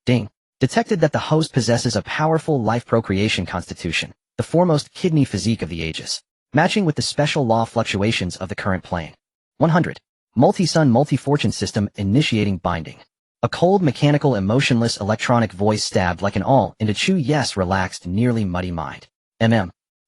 Ding. Detected that the host possesses a powerful life procreation constitution, the foremost kidney physique of the ages, matching with the special law fluctuations of the current plane. 100. Multi-sun multi-fortune system initiating binding. A cold mechanical emotionless electronic voice stabbed like an awl into Chu Ye's relaxed nearly muddy mind.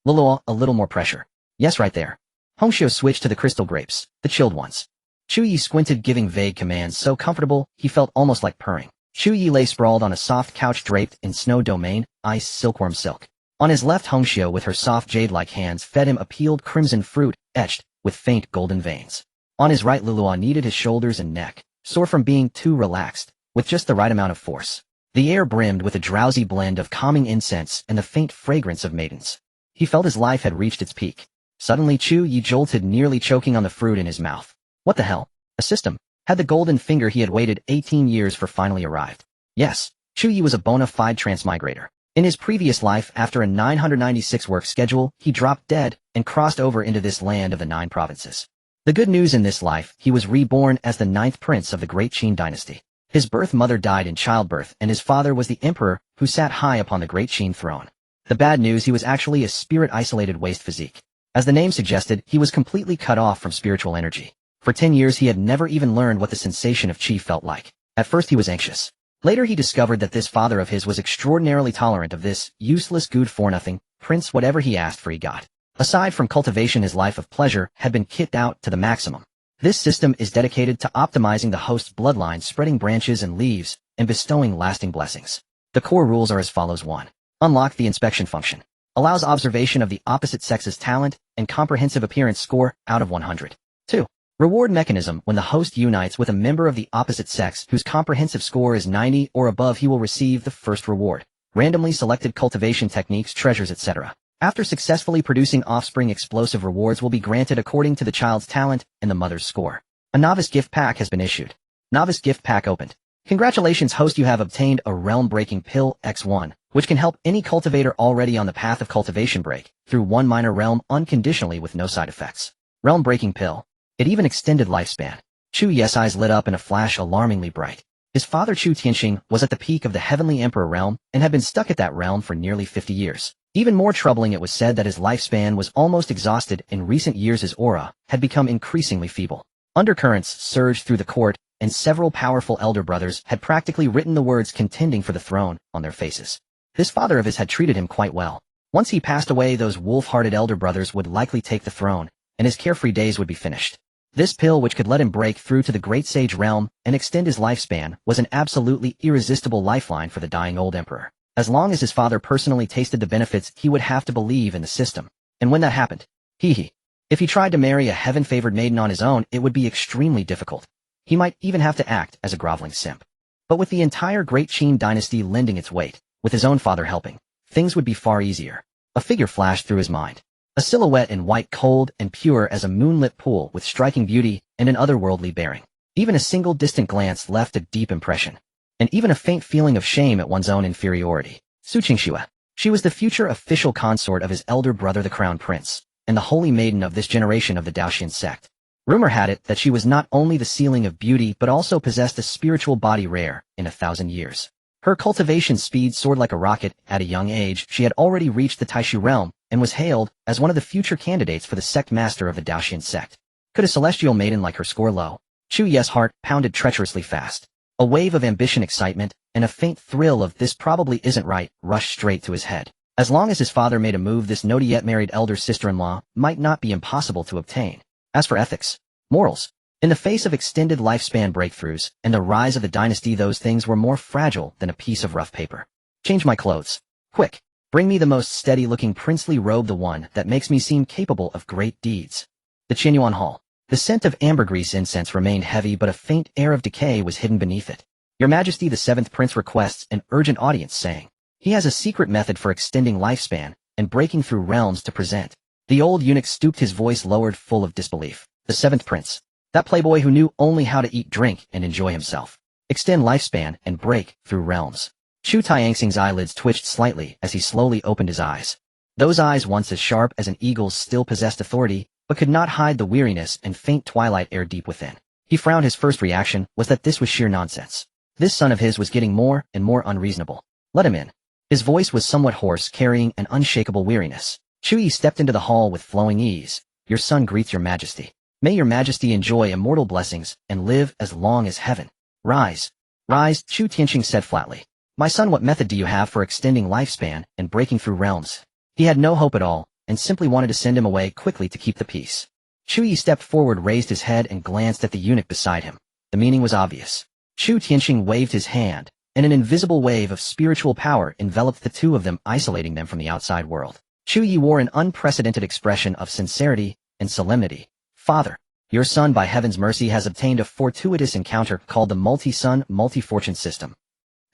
Lolo, a little more pressure. Yes, right there. Hongxiu switched to the crystal grapes, the chilled ones. Chu Ye squinted, giving vague commands so comfortable he felt almost like purring. Chu Ye lay sprawled on a soft couch draped in snow domain, ice silkworm silk. On his left, Hongxiu with her soft jade-like hands fed him a peeled crimson fruit, etched with faint golden veins. On his right, Luluo kneaded his shoulders and neck, sore from being too relaxed, with just the right amount of force. The air brimmed with a drowsy blend of calming incense and the faint fragrance of maidens. He felt his life had reached its peak. Suddenly Chu Ye jolted, nearly choking on the fruit in his mouth. What the hell? A system? Had the golden finger he had waited 18 years for finally arrived? Yes, Chu Ye was a bona fide transmigrator. In his previous life, after a 996 work schedule, he dropped dead and crossed over into this land of the 9 provinces. The good news in this life, he was reborn as the 9th prince of the Great Qin dynasty. His birth mother died in childbirth and his father was the emperor who sat high upon the Great Qin throne. The bad news, he was actually a spirit-isolated waste physique. As the name suggested, he was completely cut off from spiritual energy. For 10 years he had never even learned what the sensation of qi felt like. At first he was anxious. Later he discovered that this father of his was extraordinarily tolerant of this useless good-for-nothing prince. Whatever he asked for he got. Aside from cultivation, his life of pleasure had been kitted out to the maximum. This system is dedicated to optimizing the host's bloodline, spreading branches and leaves, and bestowing lasting blessings. The core rules are as follows. 1. Unlock the inspection function. Allows observation of the opposite sex's talent and comprehensive appearance score out of 100. 2. Reward mechanism. When the host unites with a member of the opposite sex whose comprehensive score is 90 or above, he will receive the first reward. Randomly selected cultivation techniques, treasures, etc. After successfully producing offspring, explosive rewards will be granted according to the child's talent and the mother's score. A novice gift pack has been issued. Novice gift pack opened. Congratulations, host, you have obtained a realm-breaking pill X1, which can help any cultivator already on the path of cultivation break through one minor realm unconditionally with no side effects. Realm-breaking pill. It even extended lifespan. Chu Ye's eyes lit up in a flash, alarmingly bright. His father Chu Tianxing was at the peak of the Heavenly Emperor realm and had been stuck at that realm for nearly 50 years. Even more troubling, it was said that his lifespan was almost exhausted. In recent years his aura had become increasingly feeble. Undercurrents surged through the court, and several powerful elder brothers had practically written the words contending for the throne on their faces. This father of his had treated him quite well. Once he passed away, those wolf-hearted elder brothers would likely take the throne, and his carefree days would be finished. This pill, which could let him break through to the Great Sage realm and extend his lifespan, was an absolutely irresistible lifeline for the dying old emperor. As long as his father personally tasted the benefits, he would have to believe in the system. And when that happened, if he tried to marry a heaven-favored maiden on his own, it would be extremely difficult. He might even have to act as a groveling simp. But with the entire Great Qin dynasty lending its weight, with his own father helping, things would be far easier. A figure flashed through his mind. A silhouette in white, cold and pure as a moonlit pool, with striking beauty and an otherworldly bearing. Even a single distant glance left a deep impression. And even a faint feeling of shame at one's own inferiority. Su Qingxue. She was the future official consort of his elder brother the Crown Prince, and the holy maiden of this generation of the Dao Xuan Sect. Rumor had it that she was not only the ceiling of beauty but also possessed a spiritual body rare in 1,000 years. Her cultivation speed soared like a rocket. At a young age, she had already reached the Taishu realm and was hailed as one of the future candidates for the sect master of the Dao Xuan Sect. Could a celestial maiden like her score low? Chu Ye's heart pounded treacherously fast. A wave of ambition, excitement, and a faint thrill of "this probably isn't right" rushed straight to his head. As long as his father made a move, this not yet married elder sister-in-law might not be impossible to obtain. As for ethics, morals, in the face of extended lifespan breakthroughs and the rise of the dynasty, those things were more fragile than a piece of rough paper. Change my clothes. Quick. Bring me the most steady-looking princely robe, the one that makes me seem capable of great deeds. The Qianyuan Hall. The scent of ambergris incense remained heavy, but a faint air of decay was hidden beneath it. Your Majesty, the 7th Prince requests an urgent audience, saying he has a secret method for extending lifespan and breaking through realms to present. The old eunuch stooped, his voice lowered, full of disbelief. The 7th Prince. That playboy who knew only how to eat, drink, and enjoy himself. Extend lifespan and break through realms. Chu Tianxing's eyelids twitched slightly as he slowly opened his eyes. Those eyes, once as sharp as an eagle's, still possessed authority, but could not hide the weariness and faint twilight air deep within. He frowned. His first reaction was that this was sheer nonsense. This son of his was getting more and more unreasonable. Let him in. His voice was somewhat hoarse, carrying an unshakable weariness. Chu Ye stepped into the hall with flowing ease. Your son greets your majesty. May your majesty enjoy immortal blessings and live as long as heaven. Rise. Rise, Chu Tianqing said flatly. My son, what method do you have for extending lifespan and breaking through realms? He had no hope at all, and simply wanted to send him away quickly to keep the peace. Chu Ye stepped forward, raised his head, and glanced at the eunuch beside him. The meaning was obvious. Chu Tianqing waved his hand, and an invisible wave of spiritual power enveloped the two of them, isolating them from the outside world. Chu Ye wore an unprecedented expression of sincerity and solemnity. Father, your son by heaven's mercy has obtained a fortuitous encounter called the multi-son, multi-fortune system.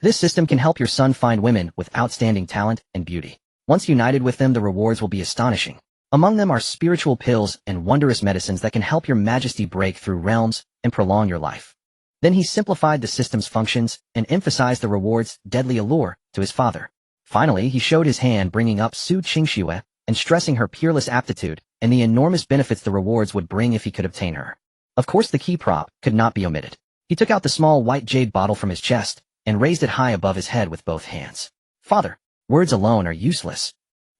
This system can help your son find women with outstanding talent and beauty. Once united with them, the rewards will be astonishing. Among them are spiritual pills and wondrous medicines that can help your majesty break through realms and prolong your life. Then he simplified the system's functions and emphasized the reward's deadly allure to his father. Finally, he showed his hand, bringing up Su Qingxue and stressing her peerless aptitude and the enormous benefits the rewards would bring if he could obtain her. Of course, the key prop could not be omitted. He took out the small white jade bottle from his chest and raised it high above his head with both hands. Father, words alone are useless.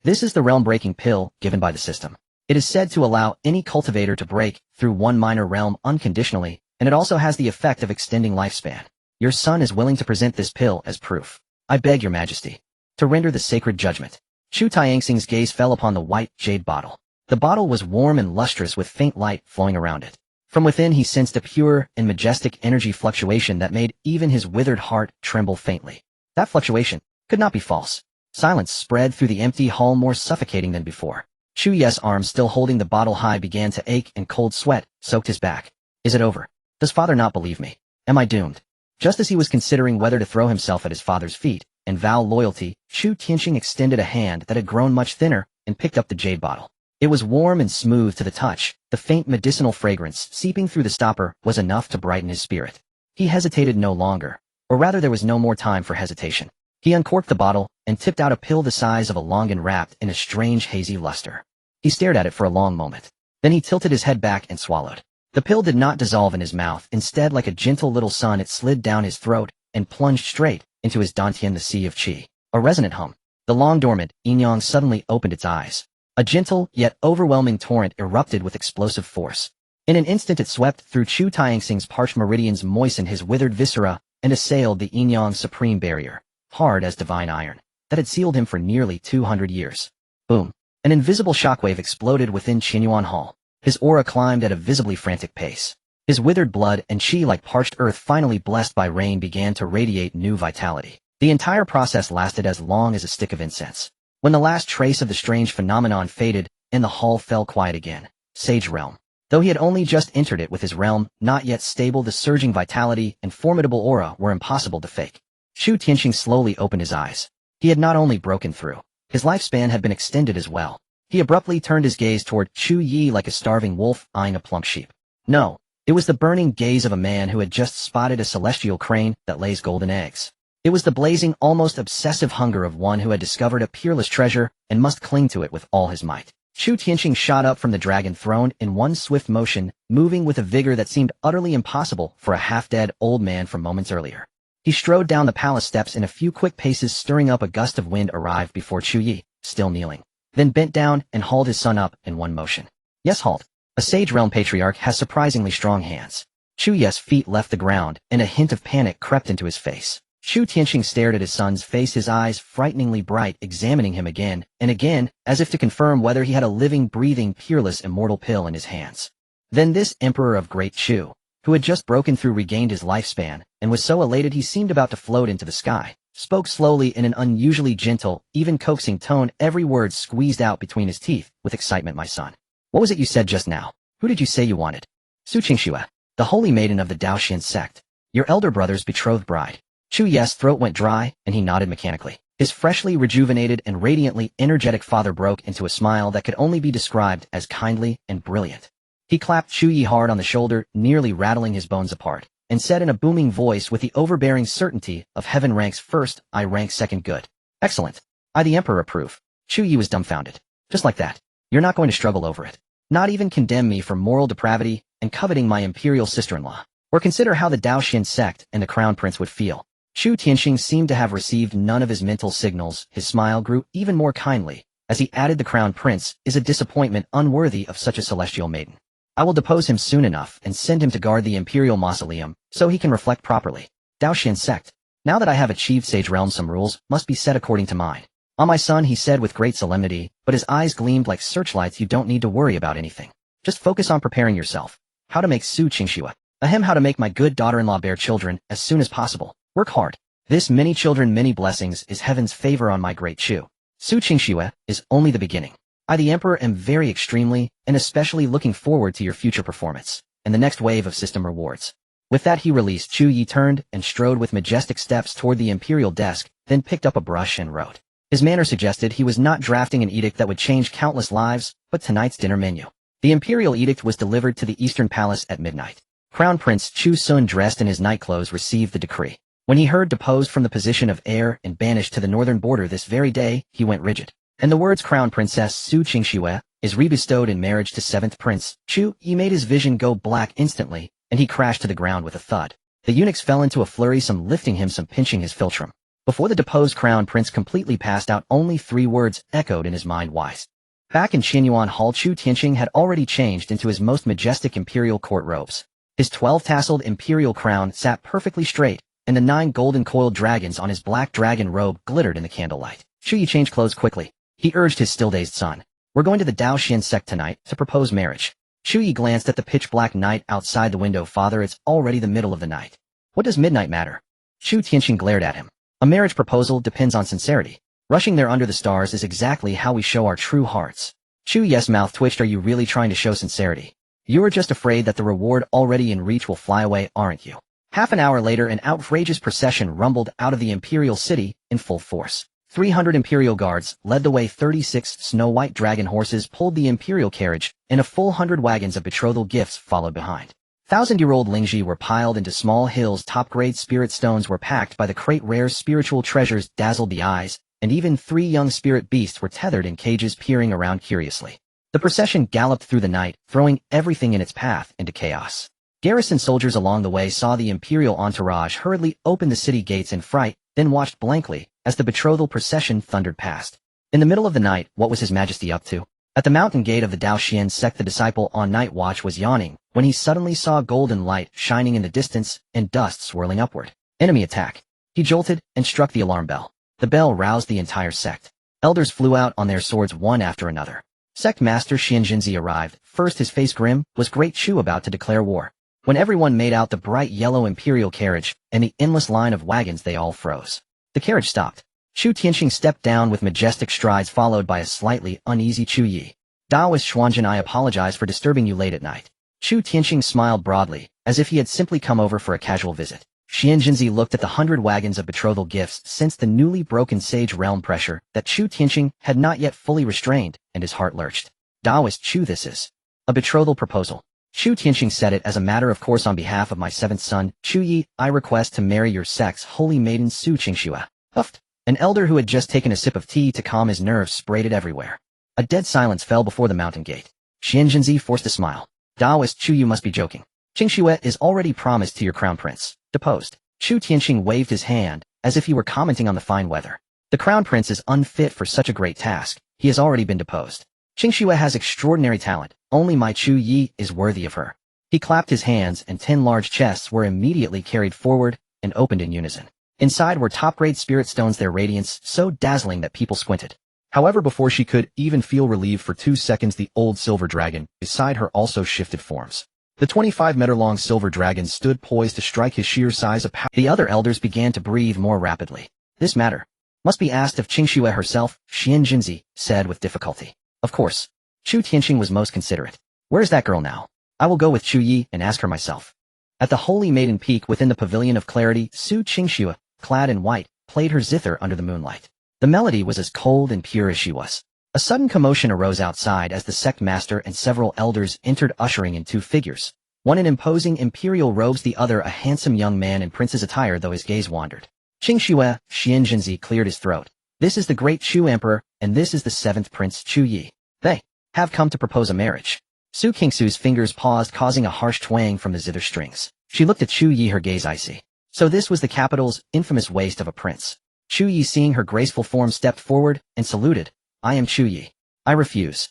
This is the realm-breaking pill given by the system. It is said to allow any cultivator to break through one minor realm unconditionally, and it also has the effect of extending lifespan. Your son is willing to present this pill as proof. I beg your majesty to render the sacred judgment. Chu Tianxing's gaze fell upon the white jade bottle. The bottle was warm and lustrous with faint light flowing around it. From within he sensed a pure and majestic energy fluctuation that made even his withered heart tremble faintly. That fluctuation could not be false. Silence spread through the empty hall, more suffocating than before. Chu Ye's arms, still holding the bottle high, began to ache, and cold sweat soaked his back. Is it over? Does father not believe me? Am I doomed? Just as he was considering whether to throw himself at his father's feet and vow loyalty, Chu Tianqing extended a hand that had grown much thinner and picked up the jade bottle. It was warm and smooth to the touch. The faint medicinal fragrance seeping through the stopper was enough to brighten his spirit. He hesitated no longer, or rather there was no more time for hesitation. He uncorked the bottle and tipped out a pill the size of a longan wrapped in a strange hazy luster. He stared at it for a long moment. Then he tilted his head back and swallowed. The pill did not dissolve in his mouth. Instead, like a gentle little sun, it slid down his throat and plunged straight into his dantian, the sea of qi. A resonant hum. The long-dormant yin-yang suddenly opened its eyes. A gentle, yet overwhelming torrent erupted with explosive force. In an instant it swept through Chu Tianxing's parched meridians, moistened his withered viscera, and assailed the yin-yang supreme barrier, hard as divine iron, that had sealed him for nearly 200 years. Boom. An invisible shockwave exploded within Qinyuan Hall. His aura climbed at a visibly frantic pace. His withered blood and qi, like parched earth finally blessed by rain, began to radiate new vitality. The entire process lasted as long as a stick of incense. When the last trace of the strange phenomenon faded, and the hall fell quiet again, Sage Realm. Though he had only just entered it with his realm not yet stable, the surging vitality and formidable aura were impossible to fake. Chu Tianqing slowly opened his eyes. He had not only broken through, his lifespan had been extended as well. He abruptly turned his gaze toward Chu Ye like a starving wolf eyeing a plump sheep. No, it was the burning gaze of a man who had just spotted a celestial crane that lays golden eggs. It was the blazing, almost obsessive hunger of one who had discovered a peerless treasure and must cling to it with all his might. Chu Tianqing shot up from the dragon throne in one swift motion, moving with a vigor that seemed utterly impossible for a half-dead old man from moments earlier. He strode down the palace steps in a few quick paces, stirring up a gust of wind arrived before Chu Ye, still kneeling, then bent down and hauled his son up in one motion. Yes, halt. A Sage Realm patriarch has surprisingly strong hands. Chu Ye's feet left the ground, and a hint of panic crept into his face. Chu Tianqing stared at his son's face, his eyes frighteningly bright, examining him again and again, as if to confirm whether he had a living, breathing, peerless, immortal pill in his hands. Then this emperor of Great Chu, who had just broken through, regained his lifespan, and was so elated he seemed about to float into the sky, spoke slowly in an unusually gentle, even coaxing tone, every word squeezed out between his teeth with excitement. My son, what was it you said just now? Who did you say you wanted? Su Qingxue, the holy maiden of the Dao Xuan Sect, your elder brother's betrothed bride. Chu Ye's throat went dry, and he nodded mechanically. His freshly rejuvenated and radiantly energetic father broke into a smile that could only be described as kindly and brilliant. He clapped Chu Ye hard on the shoulder, nearly rattling his bones apart, and said in a booming voice with the overbearing certainty of heaven ranks first, I rank second. Good. Excellent. I the emperor approve. Chu Ye was dumbfounded. Just like that. You're not going to struggle over it. Not even condemn me for moral depravity and coveting my imperial sister-in-law. Or consider how the Dao Xuan Sect and the Crown Prince would feel. Chu Tianxing seemed to have received none of his mental signals. His smile grew even more kindly, as he added, the Crown Prince is a disappointment unworthy of such a celestial maiden. I will depose him soon enough and send him to guard the imperial mausoleum, so he can reflect properly. Dao Xuan Sect. Now that I have achieved Sage Realm, some rules must be set according to mine. On my son, he said with great solemnity, but his eyes gleamed like searchlights. You don't need to worry about anything. Just focus on preparing yourself. How to make Su Qingxue. Ahem, how to make my good daughter-in-law bear children as soon as possible. Work hard. This many children, many blessings is heaven's favor on my great Chu. Su Qingxue is only the beginning. I, the Emperor, am very extremely and especially looking forward to your future performance and the next wave of system rewards. With that, he released. Chu Ye turned and strode with majestic steps toward the imperial desk, then picked up a brush and wrote. His manner suggested he was not drafting an edict that would change countless lives, but tonight's dinner menu. The imperial edict was delivered to the Eastern Palace at midnight. Crown Prince Chu Sun, dressed in his nightclothes, received the decree. When he heard deposed from the position of heir and banished to the northern border this very day, he went rigid. And the words Crown Princess Su Qingxue is rebestowed in marriage to 7th Prince Chu Ye made his vision go black instantly, and he crashed to the ground with a thud. The eunuchs fell into a flurry, some lifting him, some pinching his philtrum. Before the deposed Crown Prince completely passed out, only 3 words echoed in his mind: wise. Back in Qianyuan Hall, Chu Tianxing had already changed into his most majestic imperial court robes. His 12-tasseled imperial crown sat perfectly straight, and the 9 golden coiled dragons on his black dragon robe glittered in the candlelight. Chu Ye changed clothes quickly. He urged his still-dazed son. We're going to the Dao Xuan Sect tonight to propose marriage. Chu Ye glanced at the pitch-black night outside the window. Father, it's already the middle of the night. What does midnight matter? Chu Tianxing glared at him. A marriage proposal depends on sincerity. Rushing there under the stars is exactly how we show our true hearts. Chu Ye's mouth twitched. Are you really trying to show sincerity? You are just afraid that the reward already in reach will fly away, aren't you? Half an hour later, an outrageous procession rumbled out of the imperial city in full force. 300 imperial guards led the way. 36 snow-white dragon horses pulled the imperial carriage, and a full 100 wagons of betrothal gifts followed behind. 1,000-year-old Lingji were piled into small hills. Top-grade spirit stones were packed by the crate. Rare spiritual treasures dazzled the eyes, and even 3 young spirit beasts were tethered in cages, peering around curiously. The procession galloped through the night, throwing everything in its path into chaos. Garrison soldiers along the way saw the imperial entourage hurriedly open the city gates in fright, then watched blankly as the betrothal procession thundered past. In the middle of the night, what was His Majesty up to? At the mountain gate of the Dao Xuan Sect, the disciple on night watch was yawning when he suddenly saw golden light shining in the distance and dust swirling upward. Enemy attack. He jolted and struck the alarm bell. The bell roused the entire sect. Elders flew out on their swords one after another. Sect Master Xianzhenzi arrived. First, his face grim. Was Great Chu about to declare war? When everyone made out the bright yellow imperial carriage and the endless line of wagons, they all froze. The carriage stopped. Chu Tianxing stepped down with majestic strides, followed by a slightly uneasy Chu Ye. Daoist Xuanzhen, I apologize for disturbing you late at night. Chu Tianxing smiled broadly, as if he had simply come over for a casual visit. Xianzhenzi looked at the 100 wagons of betrothal gifts, sensed the newly broken Sage Realm pressure that Chu Tianxing had not yet fully restrained, and his heart lurched. Daoist Chu, this is a betrothal proposal. Chu Tianxing said it as a matter of course. On behalf of my 7th son, Chu Ye, I request to marry your sect's holy maiden Su Qingxue. Huffed. An elder who had just taken a sip of tea to calm his nerves sprayed it everywhere. A dead silence fell before the mountain gate. Xianzhenzi forced a smile. Daoist Chu, you must be joking. Qingxue is already promised to your crown prince. Deposed. Chu Tianxing waved his hand, as if he were commenting on the fine weather. The crown prince is unfit for such a great task. He has already been deposed. Qingxue has extraordinary talent. Only my Chu Ye is worthy of her. He clapped his hands, and 10 large chests were immediately carried forward and opened in unison. Inside were top-grade spirit stones, their radiance so dazzling that people squinted. However, before she could even feel relieved for 2 seconds, the old silver dragon beside her also shifted forms. The 25-meter-long silver dragon stood poised to strike his sheer size of power. The other elders began to breathe more rapidly. This matter must be asked of Qingxue herself, Xianzhenzi said with difficulty. Of course. Chu Tianxing was most considerate. Where's that girl now? I will go with Chu Ye and ask her myself. At the Holy Maiden Peak within the Pavilion of Clarity, Su Qingxue, clad in white, played her zither under the moonlight. The melody was as cold and pure as she was. A sudden commotion arose outside as the sect master and several elders entered, ushering in 2 figures. One in imposing imperial robes, the other a handsome young man in prince's attire, though his gaze wandered. Qingxue, Xianzhenzi cleared his throat. This is the great Chu Emperor, and this is the 7th Prince Chu Ye. They have come to propose a marriage. Su Qingxue's fingers paused, causing a harsh twang from the zither strings. She looked at Chu Ye, her gaze icy. So this was the capital's infamous waste of a prince. Chu Ye, seeing her graceful form, stepped forward and saluted. I am Chu Ye. I refuse.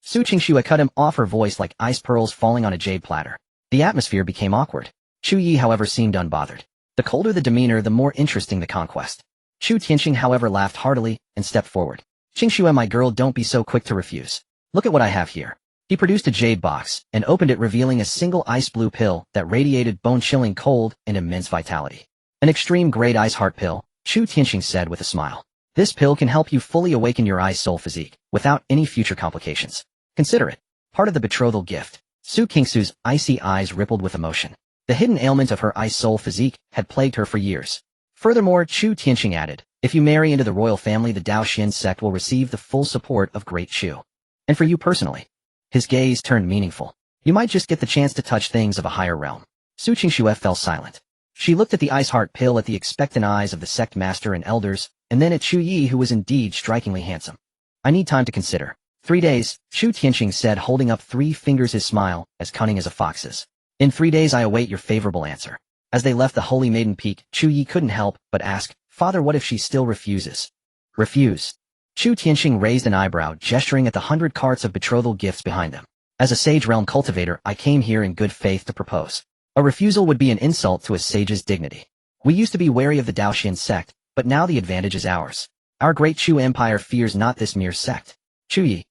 Su Qingxue cut him off, her voice like ice pearls falling on a jade platter. The atmosphere became awkward. Chu Ye, however, seemed unbothered. The colder the demeanor, the more interesting the conquest. Chu Tianqing, however, laughed heartily and stepped forward. Qingxue, my girl, don't be so quick to refuse. Look at what I have here. He produced a jade box and opened it, revealing a single ice blue pill that radiated bone-chilling cold and immense vitality. An extreme grade ice heart pill, Chu Tianqing said with a smile. This pill can help you fully awaken your ice soul physique without any future complications. Consider it part of the betrothal gift. Su Qingxue's icy eyes rippled with emotion. The hidden ailment of her ice soul physique had plagued her for years. Furthermore, Chu Tianqing added, if you marry into the royal family, the Dao Xuan Sect will receive the full support of Great Chu. And for you personally. His gaze turned meaningful. You might just get the chance to touch things of a higher realm. Su Qingxue fell silent. She looked at the ice heart pill, at the expectant eyes of the sect master and elders, and then at Chu Ye, who was indeed strikingly handsome. I need time to consider. 3 days, Chu Tianqing said, holding up 3 fingers, his smile as cunning as a fox's. In 3 days I await your favorable answer. As they left the Holy Maiden Peak, Chu Ye couldn't help but ask, Father, what if she still refuses? Refuse. Chu Tianqing raised an eyebrow, gesturing at the 100 carts of betrothal gifts behind them. As a sage realm cultivator, I came here in good faith to propose. A refusal would be an insult to a sage's dignity. We used to be wary of the Dao Xuan Sect, but now the advantage is ours. Our great Chu Empire fears not this mere sect. Chu Ye.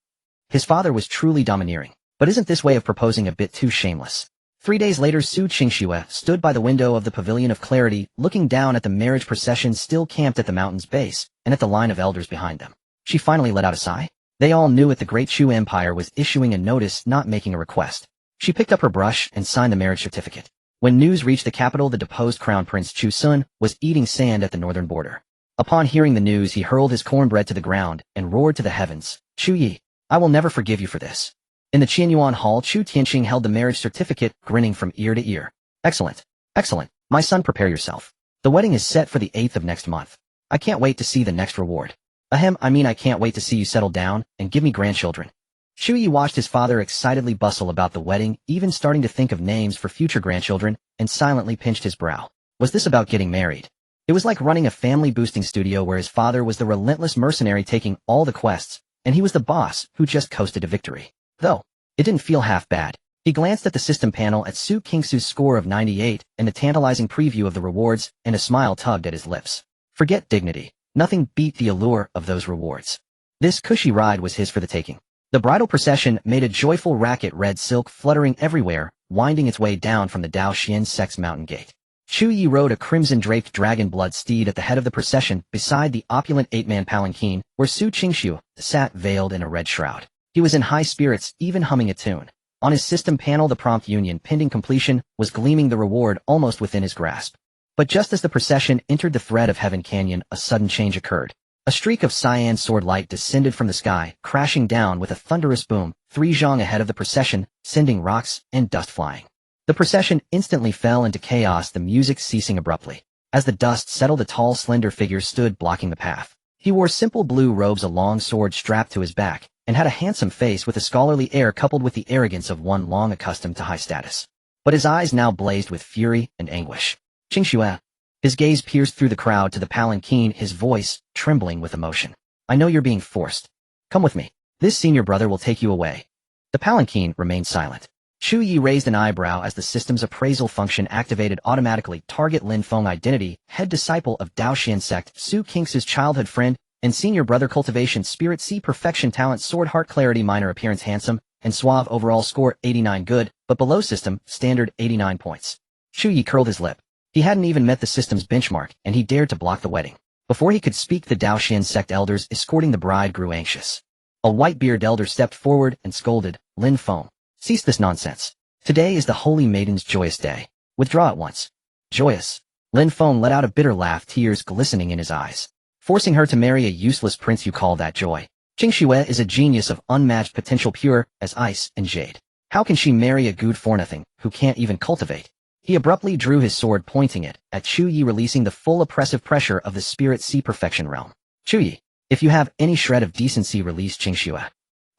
His father was truly domineering, but isn't this way of proposing a bit too shameless? 3 days later, Su Qingxue stood by the window of the Pavilion of Clarity, looking down at the marriage procession still camped at the mountain's base, and at the line of elders behind them. She finally let out a sigh. They all knew it, the great Chu Empire was issuing a notice, not making a request. She picked up her brush and signed the marriage certificate. When news reached the capital, the deposed Crown Prince Chu Sun was eating sand at the northern border. Upon hearing the news, he hurled his cornbread to the ground and roared to the heavens, Chu Ye, I will never forgive you for this. In the Qianyuan Hall, Chu Tianqing held the marriage certificate, grinning from ear to ear. Excellent. Excellent. My son, prepare yourself. The wedding is set for the 8th of next month. I can't wait to see the next reward. I can't wait to see you settle down and give me grandchildren. Chu Ye watched his father excitedly bustle about the wedding, even starting to think of names for future grandchildren, and silently pinched his brow. Was this about getting married? It was like running a family-boosting studio where his father was the relentless mercenary taking all the quests, and he was the boss who just coasted to victory. Though, it didn't feel half bad. He glanced at the system panel at Su Qingxue's score of 98 and the tantalizing preview of the rewards, and a smile tugged at his lips. Forget dignity. Nothing beat the allure of those rewards. This cushy ride was his for the taking. The bridal procession made a joyful racket, red silk fluttering everywhere, winding its way down from the Dao Xuan Sect's mountain gate. Chu Ye rode a crimson-draped dragon blood steed at the head of the procession beside the opulent 8-man palanquin, where Su Qingxue sat veiled in a red shroud. He was in high spirits, even humming a tune. On his system panel, the prompt union pending completion was gleaming, the reward almost within his grasp. But just as the procession entered the thread of Heaven Canyon, a sudden change occurred. A streak of cyan sword light descended from the sky, crashing down with a thunderous boom, 3 zhang ahead of the procession, sending rocks and dust flying. The procession instantly fell into chaos, the music ceasing abruptly. As the dust settled, a tall, slender figure stood blocking the path. He wore simple blue robes, a long sword strapped to his back, and had a handsome face with a scholarly air coupled with the arrogance of one long accustomed to high status. But his eyes now blazed with fury and anguish. Qingxue. His gaze pierced through the crowd to the palanquin, his voice trembling with emotion. I know you're being forced. Come with me. This senior brother will take you away. The palanquin remained silent. Chu Ye raised an eyebrow as the system's appraisal function activated automatically. Target Lin Feng identity, head disciple of Dao Xuan Sect, Su Qingxue's childhood friend, and senior brother. Cultivation, spirit, C, perfection, talent, sword, heart, clarity, minor appearance, handsome, and suave. Overall score, 89 good, but below system, standard, 89 points. Chu Ye curled his lip. He hadn't even met the system's benchmark, and he dared to block the wedding. Before he could speak, the Dao Xuan Sect elders escorting the bride grew anxious. A white-bearded elder stepped forward and scolded, Lin Feng. Cease this nonsense. Today is the Holy Maiden's joyous day. Withdraw at once. Joyous? Lin Feng let out a bitter laugh, tears glistening in his eyes. Forcing her to marry a useless prince, you call that joy? Qingxue is a genius of unmatched potential, pure as ice and jade. How can she marry a good for nothing who can't even cultivate? He abruptly drew his sword, pointing it at Chu Ye, releasing the full oppressive pressure of the Spirit Sea Perfection realm. Chu Ye, if you have any shred of decency, release Qingxue.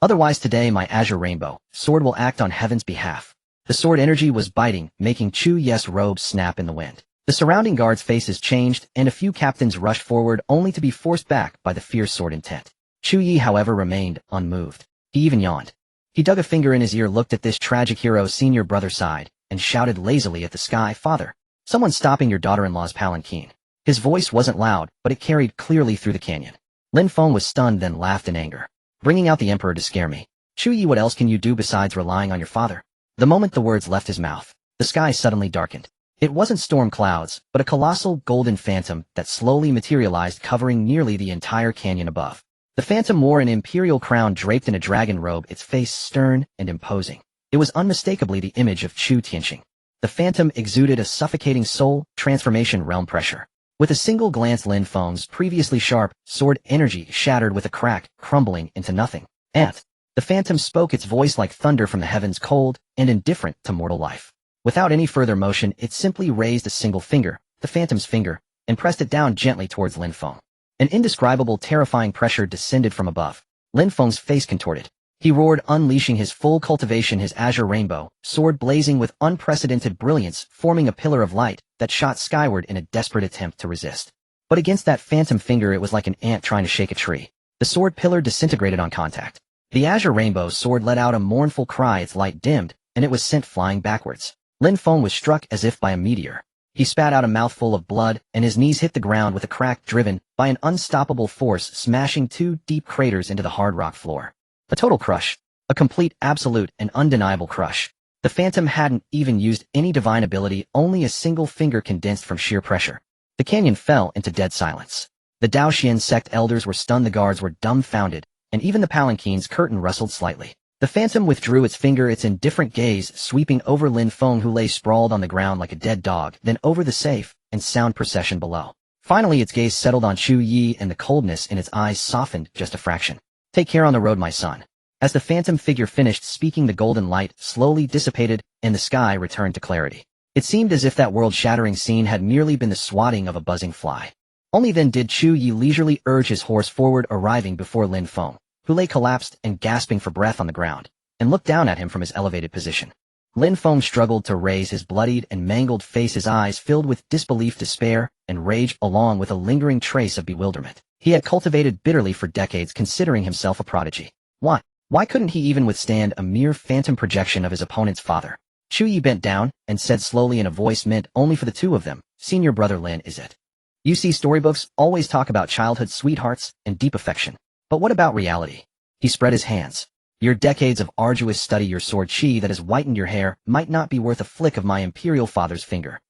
Otherwise today my azure rainbow sword will act on heaven's behalf. The The sword energy was biting, making Chu Ye's robe snap in the wind. The surrounding guards' faces changed, and a few captains rushed forward only to be forced back by the fierce sword intent. Chu Ye, however, remained unmoved. He even yawned. He dug a finger in his ear, looked at this tragic hero's senior brother side, and shouted lazily at the sky, "Father, someone's stopping your daughter-in-law's palanquin." His voice wasn't loud, but it carried clearly through the canyon. Lin Feng was stunned, then laughed in anger. "Bringing out the emperor to scare me. Chu Ye, what else can you do besides relying on your father?" The moment the words left his mouth, the sky suddenly darkened. It wasn't storm clouds, but a colossal golden phantom that slowly materialized, covering nearly the entire canyon above. The phantom wore an imperial crown draped in a dragon robe, its face stern and imposing. It was unmistakably the image of Chu Tianxing. The phantom exuded a suffocating soul transformation realm pressure. With a single glance, Lin Feng's previously sharp sword energy shattered with a crack, crumbling into nothing. And the phantom spoke, its voice like thunder from the heavens, cold and indifferent to mortal life. Without any further motion, it simply raised a single finger, the phantom's finger, and pressed it down gently towards Lin Feng. An indescribable, terrifying pressure descended from above. Lin Feng's face contorted. He roared, unleashing his full cultivation, his azure rainbow, sword blazing with unprecedented brilliance, forming a pillar of light that shot skyward in a desperate attempt to resist. But against that phantom finger, it was like an ant trying to shake a tree. The sword pillar disintegrated on contact. The azure rainbow sword let out a mournful cry, its light dimmed, and it was sent flying backwards. Lin Feng was struck as if by a meteor. He spat out a mouthful of blood, and his knees hit the ground with a crack driven by an unstoppable force, smashing 2 deep craters into the hard rock floor. A total crush. A complete, absolute, and undeniable crush. The phantom hadn't even used any divine ability, only a single finger condensed from sheer pressure. The canyon fell into dead silence. The Dao Xuan Sect elders were stunned, the guards were dumbfounded, and even the palanquin's curtain rustled slightly. The phantom withdrew its finger, its indifferent gaze sweeping over Lin Feng, who lay sprawled on the ground like a dead dog, then over the safe and sound procession below. Finally, its gaze settled on Chu Ye, and the coldness in its eyes softened just a fraction. "Take care on the road, my son." As the phantom figure finished speaking, the golden light slowly dissipated, and the sky returned to clarity. It seemed as if that world-shattering scene had merely been the swatting of a buzzing fly. Only then did Chu Ye leisurely urge his horse forward, arriving before Lin Feng, who lay collapsed and gasping for breath on the ground, and looked down at him from his elevated position. Lin Feng struggled to raise his bloodied and mangled face, his eyes filled with disbelief, despair, and rage, along with a lingering trace of bewilderment. He had cultivated bitterly for decades, considering himself a prodigy. Why couldn't he even withstand a mere phantom projection of his opponent's father? Chu Ye bent down and said slowly in a voice meant only for the two of them, "Senior brother Lin, is it? You see, storybooks always talk about childhood sweethearts and deep affection. But what about reality?" He spread his hands. "Your decades of arduous study, your sword chi that has whitened your hair, might not be worth a flick of my imperial father's finger.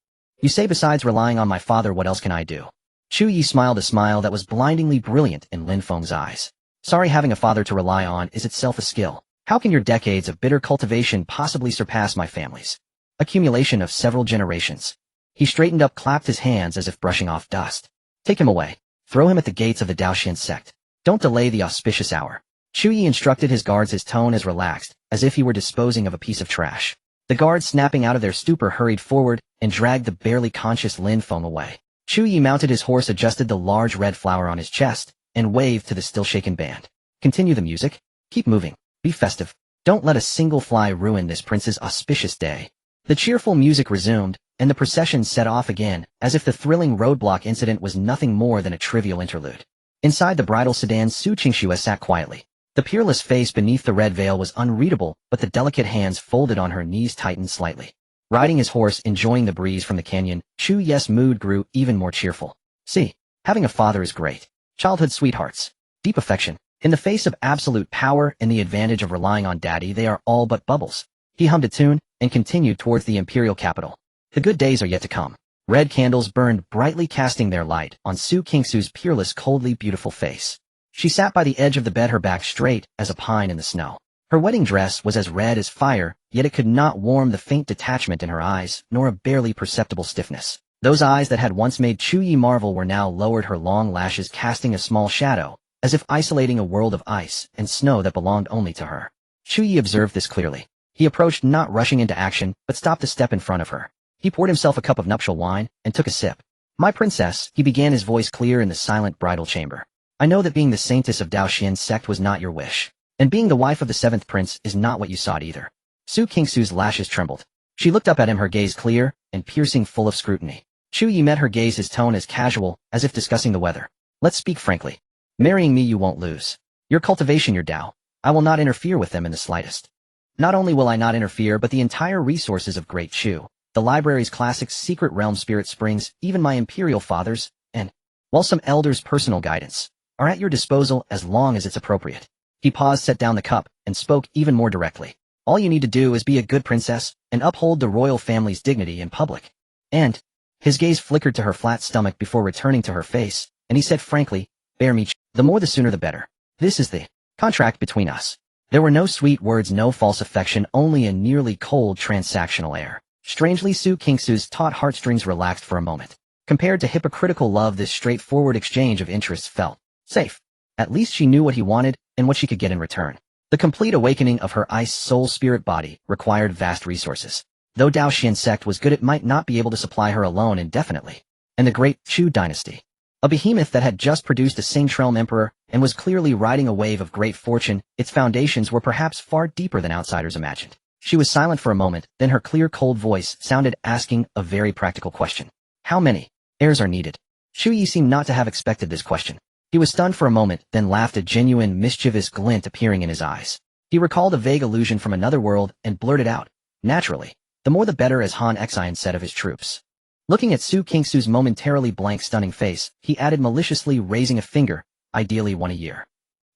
You say besides relying on my father, what else can I do?" Chu Ye smiled a smile that was blindingly brilliant in Lin Feng's eyes. "Sorry, having a father to rely on is itself a skill. How can your decades of bitter cultivation possibly surpass my family's accumulation of several generations?" He straightened up, clapped his hands as if brushing off dust. "Take him away. Throw him at the gates of the Dao Xuan Sect. Don't delay the auspicious hour." Chu Ye instructed his guards, his tone as relaxed as if he were disposing of a piece of trash. The guards, snapping out of their stupor, hurried forward and dragged the barely conscious Lin Feng away. Chu Ye mounted his horse, adjusted the large red flower on his chest, and waved to the still-shaken band. "Continue the music. Keep moving. Be festive. Don't let a single fly ruin this prince's auspicious day." The cheerful music resumed, and the procession set off again, as if the thrilling roadblock incident was nothing more than a trivial interlude. Inside the bridal sedan, Su Qingxue sat quietly. The peerless face beneath the red veil was unreadable, but the delicate hands folded on her knees tightened slightly. Riding his horse, enjoying the breeze from the canyon, Chu Ye's mood grew even more cheerful. "See, having a father is great. Childhood sweethearts, deep affection. In the face of absolute power and the advantage of relying on daddy, they are all but bubbles." He hummed a tune and continued towards the imperial capital. The good days are yet to come. Red candles burned brightly, casting their light on Su Qingxue's peerless, coldly beautiful face. She sat by the edge of the bed, her back straight as a pine in the snow. Her wedding dress was as red as fire, yet it could not warm the faint detachment in her eyes, nor a barely perceptible stiffness. Those eyes that had once made Chu Ye marvel were now lowered, her long lashes casting a small shadow, as if isolating a world of ice and snow that belonged only to her. Chu Ye observed this clearly. He approached, not rushing into action, but stopped a step in front of her. He poured himself a cup of nuptial wine and took a sip. "My princess," he began, his voice clear in the silent bridal chamber. "I know that being the saintess of Dao Xuan Sect was not your wish. And being the wife of the 7th prince is not what you sought either. Su Qingsu's lashes trembled. She looked up at him, her gaze clear and piercing, full of scrutiny. Chu Ye met her gaze, his tone as casual, as if discussing the weather. Let's speak frankly. Marrying me you won't lose. Your cultivation, your Dao. I will not interfere with them in the slightest. Not only will I not interfere, but the entire resources of Great Chu, the library's classics, secret realm, spirit springs, even my imperial fathers, and, while some elders' personal guidance, are at your disposal as long as it's appropriate. He paused, set down the cup, and spoke even more directly. All you need to do is be a good princess and uphold the royal family's dignity in public. And, his gaze flickered to her flat stomach before returning to her face, and he said frankly, bear me, the more the sooner the better. This is the contract between us. There were no sweet words, no false affection, only a nearly cold transactional air. Strangely, Su Qingsu's taut heartstrings relaxed for a moment. Compared to hypocritical love, this straightforward exchange of interests felt safe. At least she knew what he wanted and what she could get in return. The complete awakening of her ice soul spirit body required vast resources. Though Dao Xuan Sect was good, it might not be able to supply her alone indefinitely. And the great Chu dynasty, a behemoth that had just produced a Sing-Trelm emperor and was clearly riding a wave of great fortune, its foundations were perhaps far deeper than outsiders imagined. She was silent for a moment, then her clear, cold voice sounded, asking a very practical question. How many heirs are needed? Chu Ye seemed not to have expected this question. He was stunned for a moment, then laughed, a genuine, mischievous glint appearing in his eyes. He recalled a vague illusion from another world and blurted out, naturally, the more the better, as Han Xian said of his troops. Looking at Su Qingsu's momentarily blank, stunning face, he added maliciously, raising a finger, ideally one a year.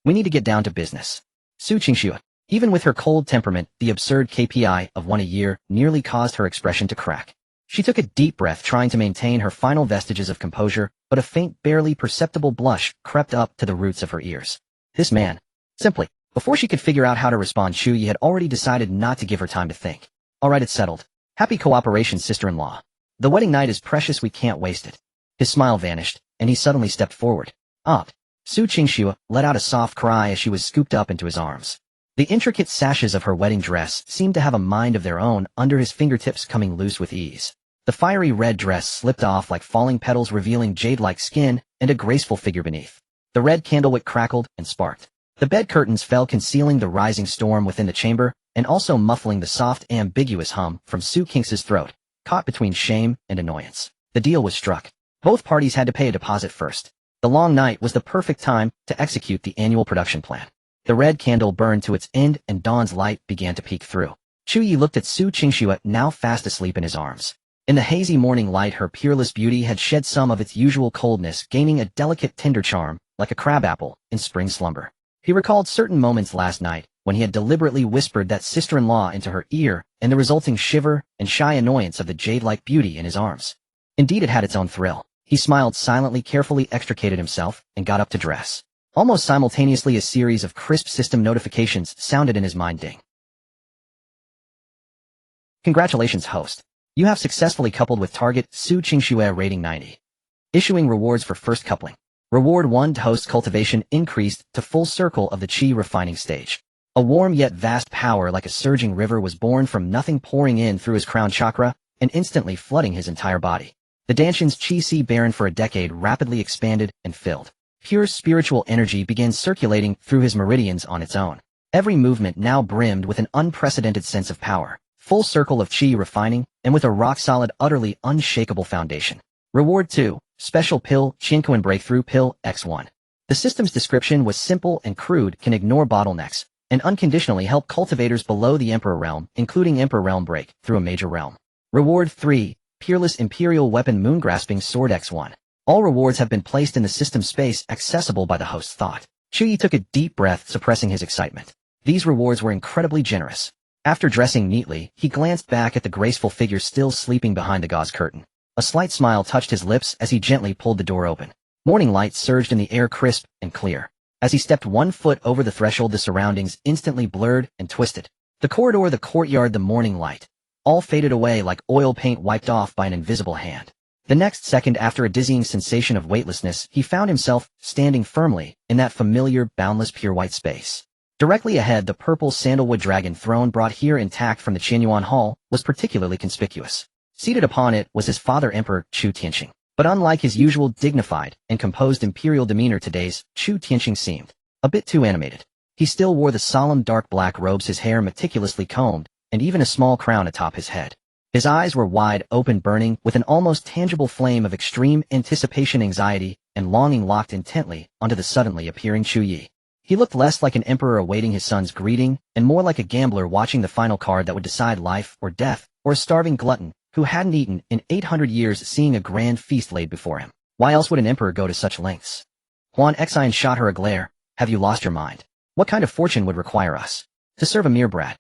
We need to get down to business. Su Qingxue, even with her cold temperament, the absurd KPI of one a year nearly caused her expression to crack. She took a deep breath, trying to maintain her final vestiges of composure, but a faint, barely perceptible blush crept up to the roots of her ears. This man. Simply, before she could figure out how to respond, Chu Ye had already decided not to give her time to think. All right, it's settled. Happy cooperation, sister-in-law. The wedding night is precious, we can't waste it. His smile vanished, and he suddenly stepped forward. Aunt. Su Qingxue let out a soft cry as she was scooped up into his arms. The intricate sashes of her wedding dress seemed to have a mind of their own under his fingertips, coming loose with ease. The fiery red dress slipped off like falling petals, revealing jade-like skin and a graceful figure beneath. The red candlewick crackled and sparked. The bed curtains fell, concealing the rising storm within the chamber, and also muffling the soft, ambiguous hum from Su Qingsu's throat, caught between shame and annoyance. The deal was struck. Both parties had to pay a deposit first. The long night was the perfect time to execute the annual production plan. The red candle burned to its end, and dawn's light began to peek through. Chu Ye looked at Su Qingxue, now fast asleep in his arms. In the hazy morning light, her peerless beauty had shed some of its usual coldness, gaining a delicate, tender charm, like a crabapple in spring slumber. He recalled certain moments last night, when he had deliberately whispered that sister-in-law into her ear, and the resulting shiver and shy annoyance of the jade-like beauty in his arms. Indeed, it had its own thrill. He smiled silently, carefully extricated himself, and got up to dress. Almost simultaneously, a series of crisp system notifications sounded in his mind. Ding. Congratulations, host. You have successfully coupled with target Su Qingxue, rating 90. Issuing rewards for first coupling. Reward 1, host cultivation increased to full circle of the Qi refining stage. A warm yet vast power like a surging river was born from nothing, pouring in through his crown chakra and instantly flooding his entire body. The Danshan's Qi Sea, barren for a decade, rapidly expanded and filled. Pure spiritual energy began circulating through his meridians on its own. Every movement now brimmed with an unprecedented sense of power. Full circle of Qi refining, and with a rock-solid, utterly unshakable foundation. Reward 2, special pill, Qinkuan breakthrough pill, X1. The system's description was simple and crude, can ignore bottlenecks, and unconditionally help cultivators below the Emperor realm, including Emperor realm break, through a major realm. Reward 3, peerless imperial weapon, moon-grasping sword, X1. All rewards have been placed in the system space accessible by the host's thought. Chu Ye took a deep breath, suppressing his excitement. These rewards were incredibly generous. After dressing neatly, he glanced back at the graceful figure still sleeping behind the gauze curtain. A slight smile touched his lips as he gently pulled the door open. Morning light surged in the air, crisp and clear. As he stepped 1 foot over the threshold, the surroundings instantly blurred and twisted. The corridor, the courtyard, the morning light, all faded away like oil paint wiped off by an invisible hand. The next second, after a dizzying sensation of weightlessness, he found himself standing firmly in that familiar, boundless, pure white space. Directly ahead, the purple sandalwood dragon throne, brought here intact from the Qianyuan Hall, was particularly conspicuous. Seated upon it was his father, Emperor Chu Tianqing. But unlike his usual dignified and composed imperial demeanor, today's Chu Tianqing seemed a bit too animated. He still wore the solemn dark black robes, his hair meticulously combed, and even a small crown atop his head. His eyes were wide open, burning with an almost tangible flame of extreme anticipation, anxiety, and longing locked intently onto the suddenly appearing Chu Ye. He looked less like an emperor awaiting his son's greeting, and more like a gambler watching the final card that would decide life or death, or a starving glutton who hadn't eaten in 800 years seeing a grand feast laid before him. Why else would an emperor go to such lengths? Huan Xian shot her a glare. Have you lost your mind? What kind of fortune would require us to serve a mere brat?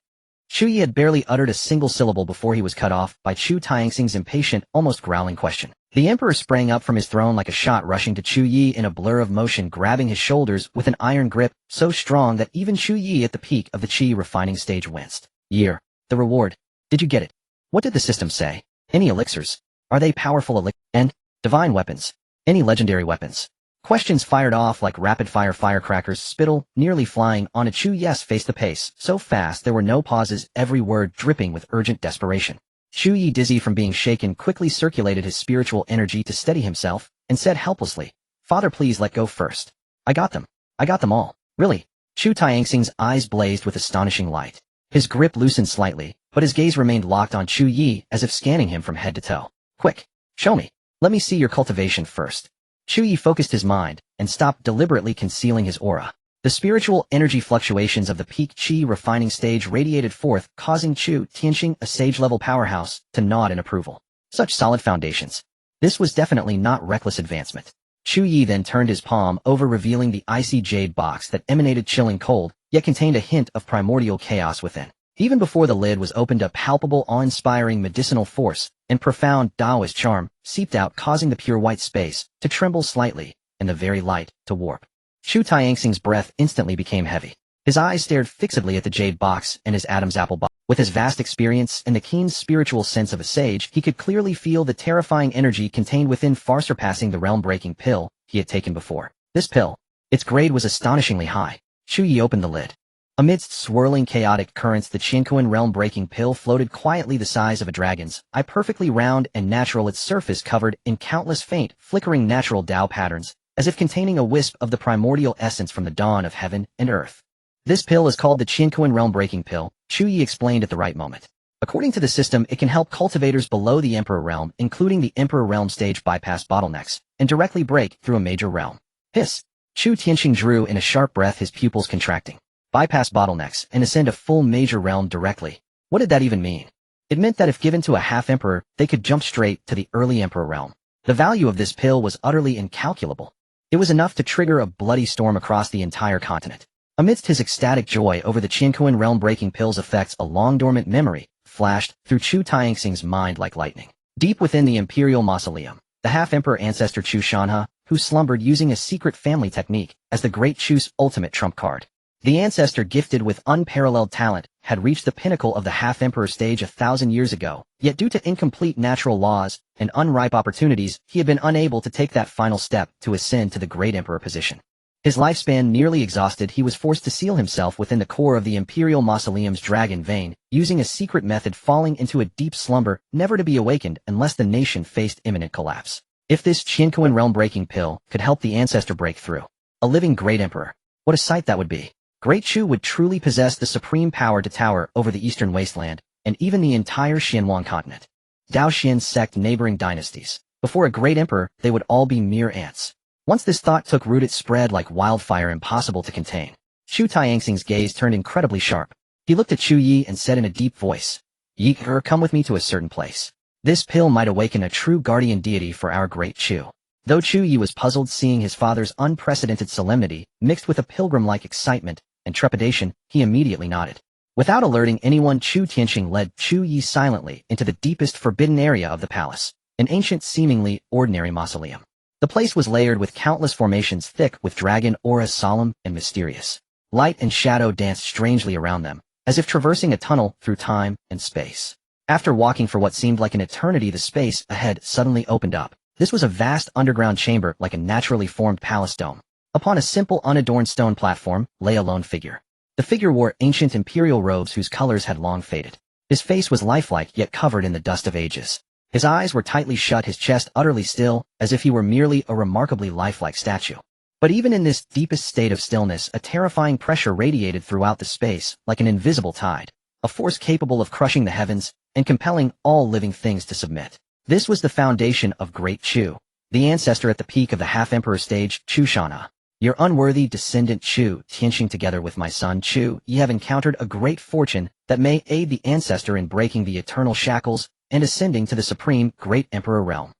Chu Ye had barely uttered a single syllable before he was cut off by Chu Tianxing's impatient, almost growling question. The emperor sprang up from his throne like a shot, rushing to Chu Ye in a blur of motion, grabbing his shoulders with an iron grip so strong that even Chu Ye at the peak of the qi refining stage winced. Year. The reward. Did you get it? What did the system say? Any elixirs? Are they powerful elixirs? And divine weapons? Any legendary weapons? Questions fired off like rapid-fire firecrackers, spittle, nearly flying on a Chu Ye's face. The pace, so fast there were no pauses, every word dripping with urgent desperation. Chu Ye, dizzy from being shaken, quickly circulated his spiritual energy to steady himself, and said helplessly, "Father, please let go first. I got them. I got them all." Really? Chu Tianxing's eyes blazed with astonishing light. His grip loosened slightly, but his gaze remained locked on Chu Ye as if scanning him from head to toe. "Quick, show me. Let me see your cultivation first." Chu Ye focused his mind and stopped deliberately concealing his aura. The spiritual energy fluctuations of the peak qi refining stage radiated forth, causing Chu Tianxing, a sage-level powerhouse, to nod in approval. Such solid foundations. This was definitely not reckless advancement. Chu Ye then turned his palm over, revealing the icy jade box that emanated chilling cold, yet contained a hint of primordial chaos within. Even before the lid was opened, a palpable, awe-inspiring medicinal force and profound Taoist charm seeped out, causing the pure white space to tremble slightly and the very light to warp. Chu Tianxing's breath instantly became heavy. His eyes stared fixedly at the jade box and his Adam's apple box. With his vast experience and the keen spiritual sense of a sage, he could clearly feel the terrifying energy contained within, far surpassing the realm-breaking pill he had taken before. This pill, its grade was astonishingly high. Chu Ye opened the lid. Amidst swirling chaotic currents, the Qianquan realm-breaking pill floated quietly, the size of a dragon's eye, perfectly round and natural, its surface covered in countless faint, flickering natural Tao patterns, as if containing a wisp of the primordial essence from the dawn of heaven and earth. This pill is called the Qianquan realm-breaking pill, Chu Ye explained at the right moment. According to the system, it can help cultivators below the Emperor realm, including the Emperor realm stage, bypass bottlenecks and directly break through a major realm. Hiss! Chu Tianxing drew in a sharp breath, his pupils contracting. Bypass bottlenecks and ascend a full major realm directly. What did that even mean? It meant that if given to a half-emperor, they could jump straight to the early emperor realm. The value of this pill was utterly incalculable. It was enough to trigger a bloody storm across the entire continent. Amidst his ecstatic joy over the Qianquan realm-breaking pill's effects, a long-dormant memory flashed through Chu Tianxing's mind like lightning. Deep within the imperial mausoleum, the half-emperor ancestor Chu Shanhe, who slumbered using a secret family technique as the great Chu's ultimate trump card. The ancestor, gifted with unparalleled talent, had reached the pinnacle of the half-emperor stage 1,000 years ago, yet due to incomplete natural laws and unripe opportunities, he had been unable to take that final step to ascend to the great emperor position. His lifespan nearly exhausted, he was forced to seal himself within the core of the imperial mausoleum's dragon vein, using a secret method, falling into a deep slumber, never to be awakened unless the nation faced imminent collapse. If this Qianquan realm-breaking pill could help the ancestor break through, a living great emperor, what a sight that would be. Great Chu would truly possess the supreme power to tower over the eastern wasteland, and even the entire Xianhuan continent. Dao Xuan Sect neighboring dynasties. Before a great emperor, they would all be mere ants. Once this thought took root, it spread like wildfire, impossible to contain. Chu Tianxing's gaze turned incredibly sharp. He looked at Chu Ye and said in a deep voice, "Ye, come with me to a certain place. This pill might awaken a true guardian deity for our great Chu." Though Chu Ye was puzzled, seeing his father's unprecedented solemnity mixed with a pilgrim-like excitement and trepidation, he immediately nodded. Without alerting anyone, Chu Tianxing led Chu Ye silently into the deepest forbidden area of the palace, an ancient, seemingly ordinary mausoleum. The place was layered with countless formations, thick with dragon aura, solemn and mysterious. Light and shadow danced strangely around them, as if traversing a tunnel through time and space. After walking for what seemed like an eternity, the space ahead suddenly opened up. This was a vast underground chamber, like a naturally formed palace dome. Upon a simple, unadorned stone platform lay a lone figure. The figure wore ancient imperial robes whose colors had long faded. His face was lifelike, yet covered in the dust of ages. His eyes were tightly shut, his chest utterly still, as if he were merely a remarkably lifelike statue. But even in this deepest state of stillness, a terrifying pressure radiated throughout the space, like an invisible tide. a force capable of crushing the heavens and compelling all living things to submit. This was the foundation of Great Chu, the ancestor at the peak of the half-emperor stage, Chu Shanha. Your unworthy descendant Chu Tianxing together with my son Chu Ye have encountered a great fortune that may aid the ancestor in breaking the eternal shackles and ascending to the supreme great emperor realm.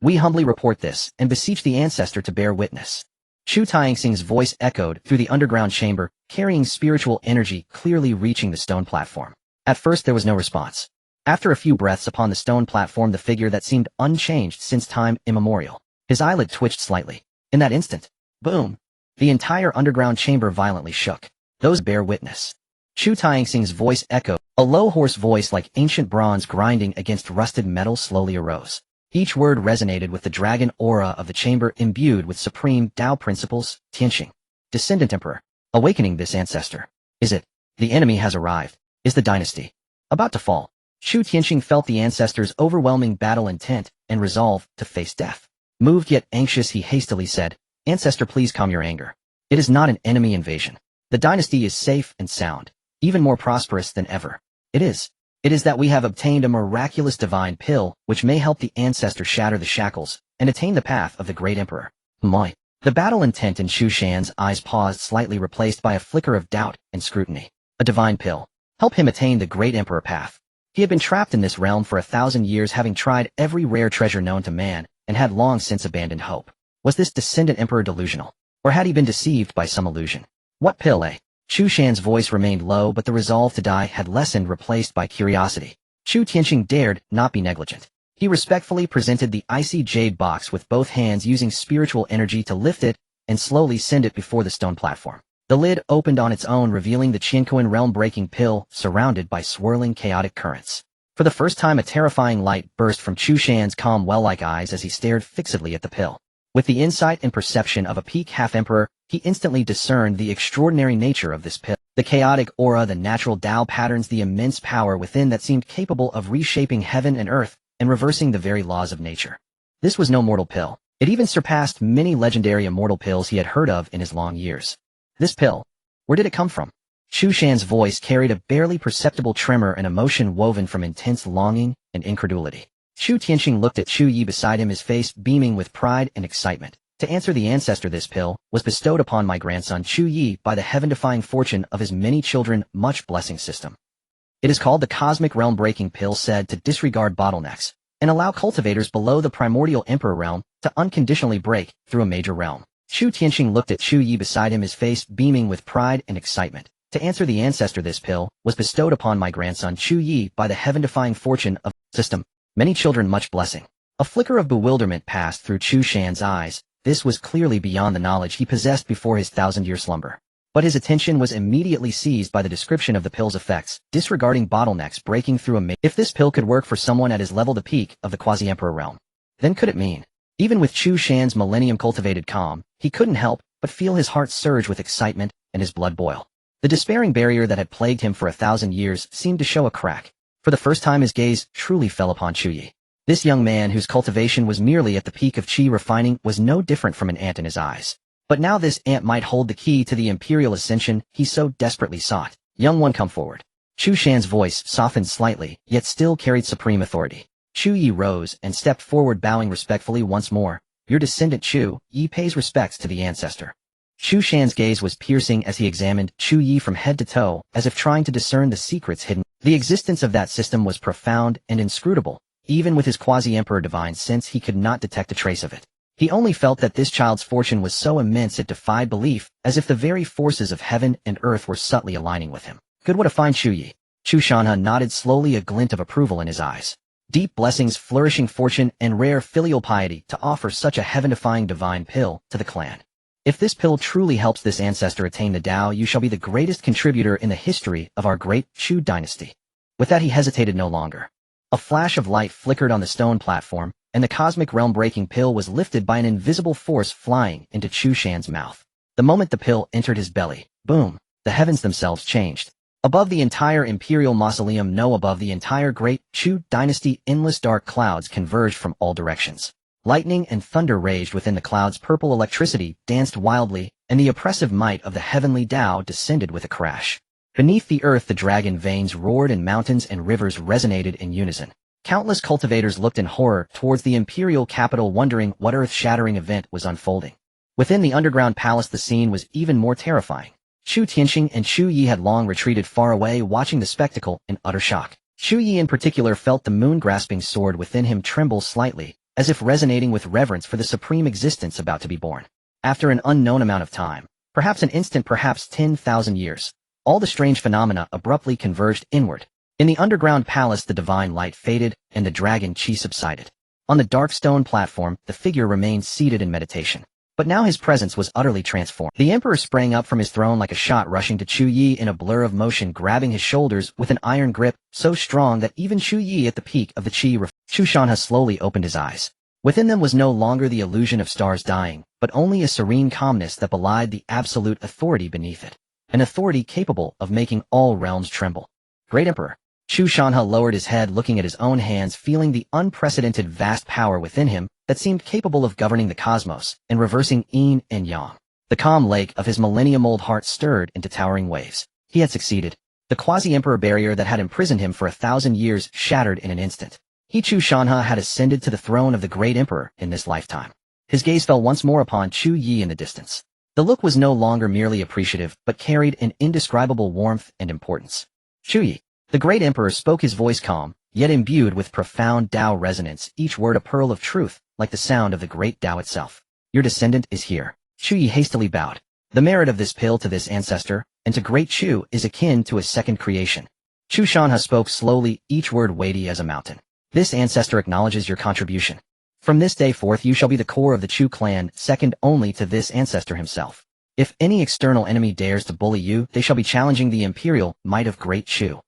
We humbly report this and beseech the ancestor to bear witness. Chu Tianxing's voice echoed through the underground chamber, carrying spiritual energy clearly reaching the stone platform. At first there was no response. After a few breaths upon the stone platform, the figure that seemed unchanged since time immemorial. His eyelid twitched slightly. In that instant, boom! The entire underground chamber violently shook. Those bear witness. Chu Tianxing's voice echoed. A low hoarse voice like ancient bronze grinding against rusted metal slowly arose. Each word resonated with the dragon aura of the chamber imbued with supreme Dao principles. Tianxing, descendant emperor, awakening this ancestor. Is it? The enemy has arrived. Is the dynasty about to fall? Chu Tianxing felt the ancestor's overwhelming battle intent and resolve to face death. Moved yet anxious, he hastily said, Ancestor, please calm your anger. It is not an enemy invasion. The dynasty is safe and sound, even more prosperous than ever. It is that we have obtained a miraculous divine pill which may help the ancestor shatter the shackles and attain the path of the great emperor. Moi. The battle intent in Chu Shan's eyes paused slightly, replaced by a flicker of doubt and scrutiny. A divine pill. Help him attain the great emperor path. He had been trapped in this realm for 1,000 years, having tried every rare treasure known to man, and had long since abandoned hope. Was this descendant emperor delusional? Or had he been deceived by some illusion? What pill, eh? Chu Shan's voice remained low, but the resolve to die had lessened, replaced by curiosity. Chu Tianxing dared not be negligent. He respectfully presented the icy jade box with both hands, using spiritual energy to lift it and slowly send it before the stone platform. The lid opened on its own, revealing the Qianquan realm-breaking pill surrounded by swirling chaotic currents. For the first time, a terrifying light burst from Chu Shan's calm well-like eyes as he stared fixedly at the pill. With the insight and perception of a peak half-emperor, he instantly discerned the extraordinary nature of this pill. The chaotic aura, the natural Dao patterns, the immense power within that seemed capable of reshaping heaven and earth and reversing the very laws of nature. This was no mortal pill. It even surpassed many legendary immortal pills he had heard of in his long years. This pill, where did it come from? Chu Shan's voice carried a barely perceptible tremor, an emotion woven from intense longing and incredulity. Chu Tianxing looked at Chu Ye beside him, his face beaming with pride and excitement. To answer the ancestor, this pill was bestowed upon my grandson Chu Ye by the heaven-defying fortune of his many children, much blessing system. It is called the cosmic realm-breaking pill, said to disregard bottlenecks and allow cultivators below the primordial emperor realm to unconditionally break through a major realm. Chu Tianxing looked at Chu Ye beside him, his face beaming with pride and excitement. To answer the ancestor, this pill was bestowed upon my grandson Chu Ye by the heaven-defying fortune of system. Many children, much blessing. A flicker of bewilderment passed through Chu Shan's eyes. This was clearly beyond the knowledge he possessed before his 1,000-year slumber. But his attention was immediately seized by the description of the pill's effects, disregarding bottlenecks, breaking through a If this pill could work for someone at his level, the peak of the quasi-emperor realm, then could it mean? Even with Chu Shan's millennium-cultivated calm, he couldn't help but feel his heart surge with excitement and his blood boil. The despairing barrier that had plagued him for 1,000 years seemed to show a crack. For the first time, his gaze truly fell upon Chu Ye. This young man, whose cultivation was merely at the peak of chi refining, was no different from an ant in his eyes. But now this ant might hold the key to the imperial ascension he so desperately sought. Young one, come forward. Chu Shan's voice softened slightly, yet still carried supreme authority. Chu Ye rose and stepped forward, bowing respectfully once more. Your descendant Chu Ye pays respects to the ancestor. Chu Shan's gaze was piercing as he examined Chu Ye from head to toe, as if trying to discern the secrets hidden. The existence of that system was profound and inscrutable. Even with his quasi-emperor divine sense, he could not detect a trace of it. He only felt that this child's fortune was so immense it defied belief, as if the very forces of heaven and earth were subtly aligning with him. Good, what a fine Chu Ye. Chu Shanha nodded slowly, a glint of approval in his eyes. Deep blessings, flourishing fortune, and rare filial piety to offer such a heaven-defying divine pill to the clan. If this pill truly helps this ancestor attain the Dao, you shall be the greatest contributor in the history of our great Chu dynasty. With that, he hesitated no longer. A flash of light flickered on the stone platform, and the cosmic realm-breaking pill was lifted by an invisible force, flying into Chu Shan's mouth. The moment the pill entered his belly, boom, the heavens themselves changed. Above the entire imperial mausoleum, no, above the entire great Chu dynasty, endless dark clouds converged from all directions. Lightning and thunder raged within the clouds, purple electricity danced wildly, and the oppressive might of the heavenly Dao descended with a crash. Beneath the earth the dragon veins roared and mountains and rivers resonated in unison. Countless cultivators looked in horror towards the imperial capital, wondering what earth-shattering event was unfolding. Within the underground palace the scene was even more terrifying. Chu Tianqing and Chu Ye had long retreated far away, watching the spectacle in utter shock. Chu Ye in particular felt the moon-grasping sword within him tremble slightly, as if resonating with reverence for the supreme existence about to be born. After an unknown amount of time, perhaps an instant, perhaps 10,000 years, all the strange phenomena abruptly converged inward. In the underground palace the divine light faded, and the dragon chi subsided. On the dark stone platform, the figure remained seated in meditation. But now his presence was utterly transformed. The emperor sprang up from his throne like a shot, rushing to Chu Ye in a blur of motion, grabbing his shoulders with an iron grip so strong that even Chu Ye at the peak of the chi Chu Shanha slowly opened his eyes. Within them was no longer the illusion of stars dying, but only a serene calmness that belied the absolute authority beneath it. An authority capable of making all realms tremble. Great Emperor. Chu Shanha lowered his head, looking at his own hands, feeling the unprecedented vast power within him that seemed capable of governing the cosmos and reversing yin and yang. The calm lake of his millennium-old heart stirred into towering waves. He had succeeded. The quasi-emperor barrier that had imprisoned him for 1,000 years shattered in an instant. He, Chu Shanha, had ascended to the throne of the great emperor in this lifetime. His gaze fell once more upon Chu Ye in the distance. The look was no longer merely appreciative, but carried an indescribable warmth and importance. Chu Ye. The great emperor spoke, his voice calm, yet imbued with profound Dao resonance, each word a pearl of truth, like the sound of the great Dao itself. Your descendant is here. Chu Ye hastily bowed. The merit of this pill to this ancestor, and to great Chu, is akin to a second creation. Chu Shanha spoke slowly, each word weighty as a mountain. This ancestor acknowledges your contribution. From this day forth you shall be the core of the Chu clan, second only to this ancestor himself. If any external enemy dares to bully you, they shall be challenging the imperial might of great Chu.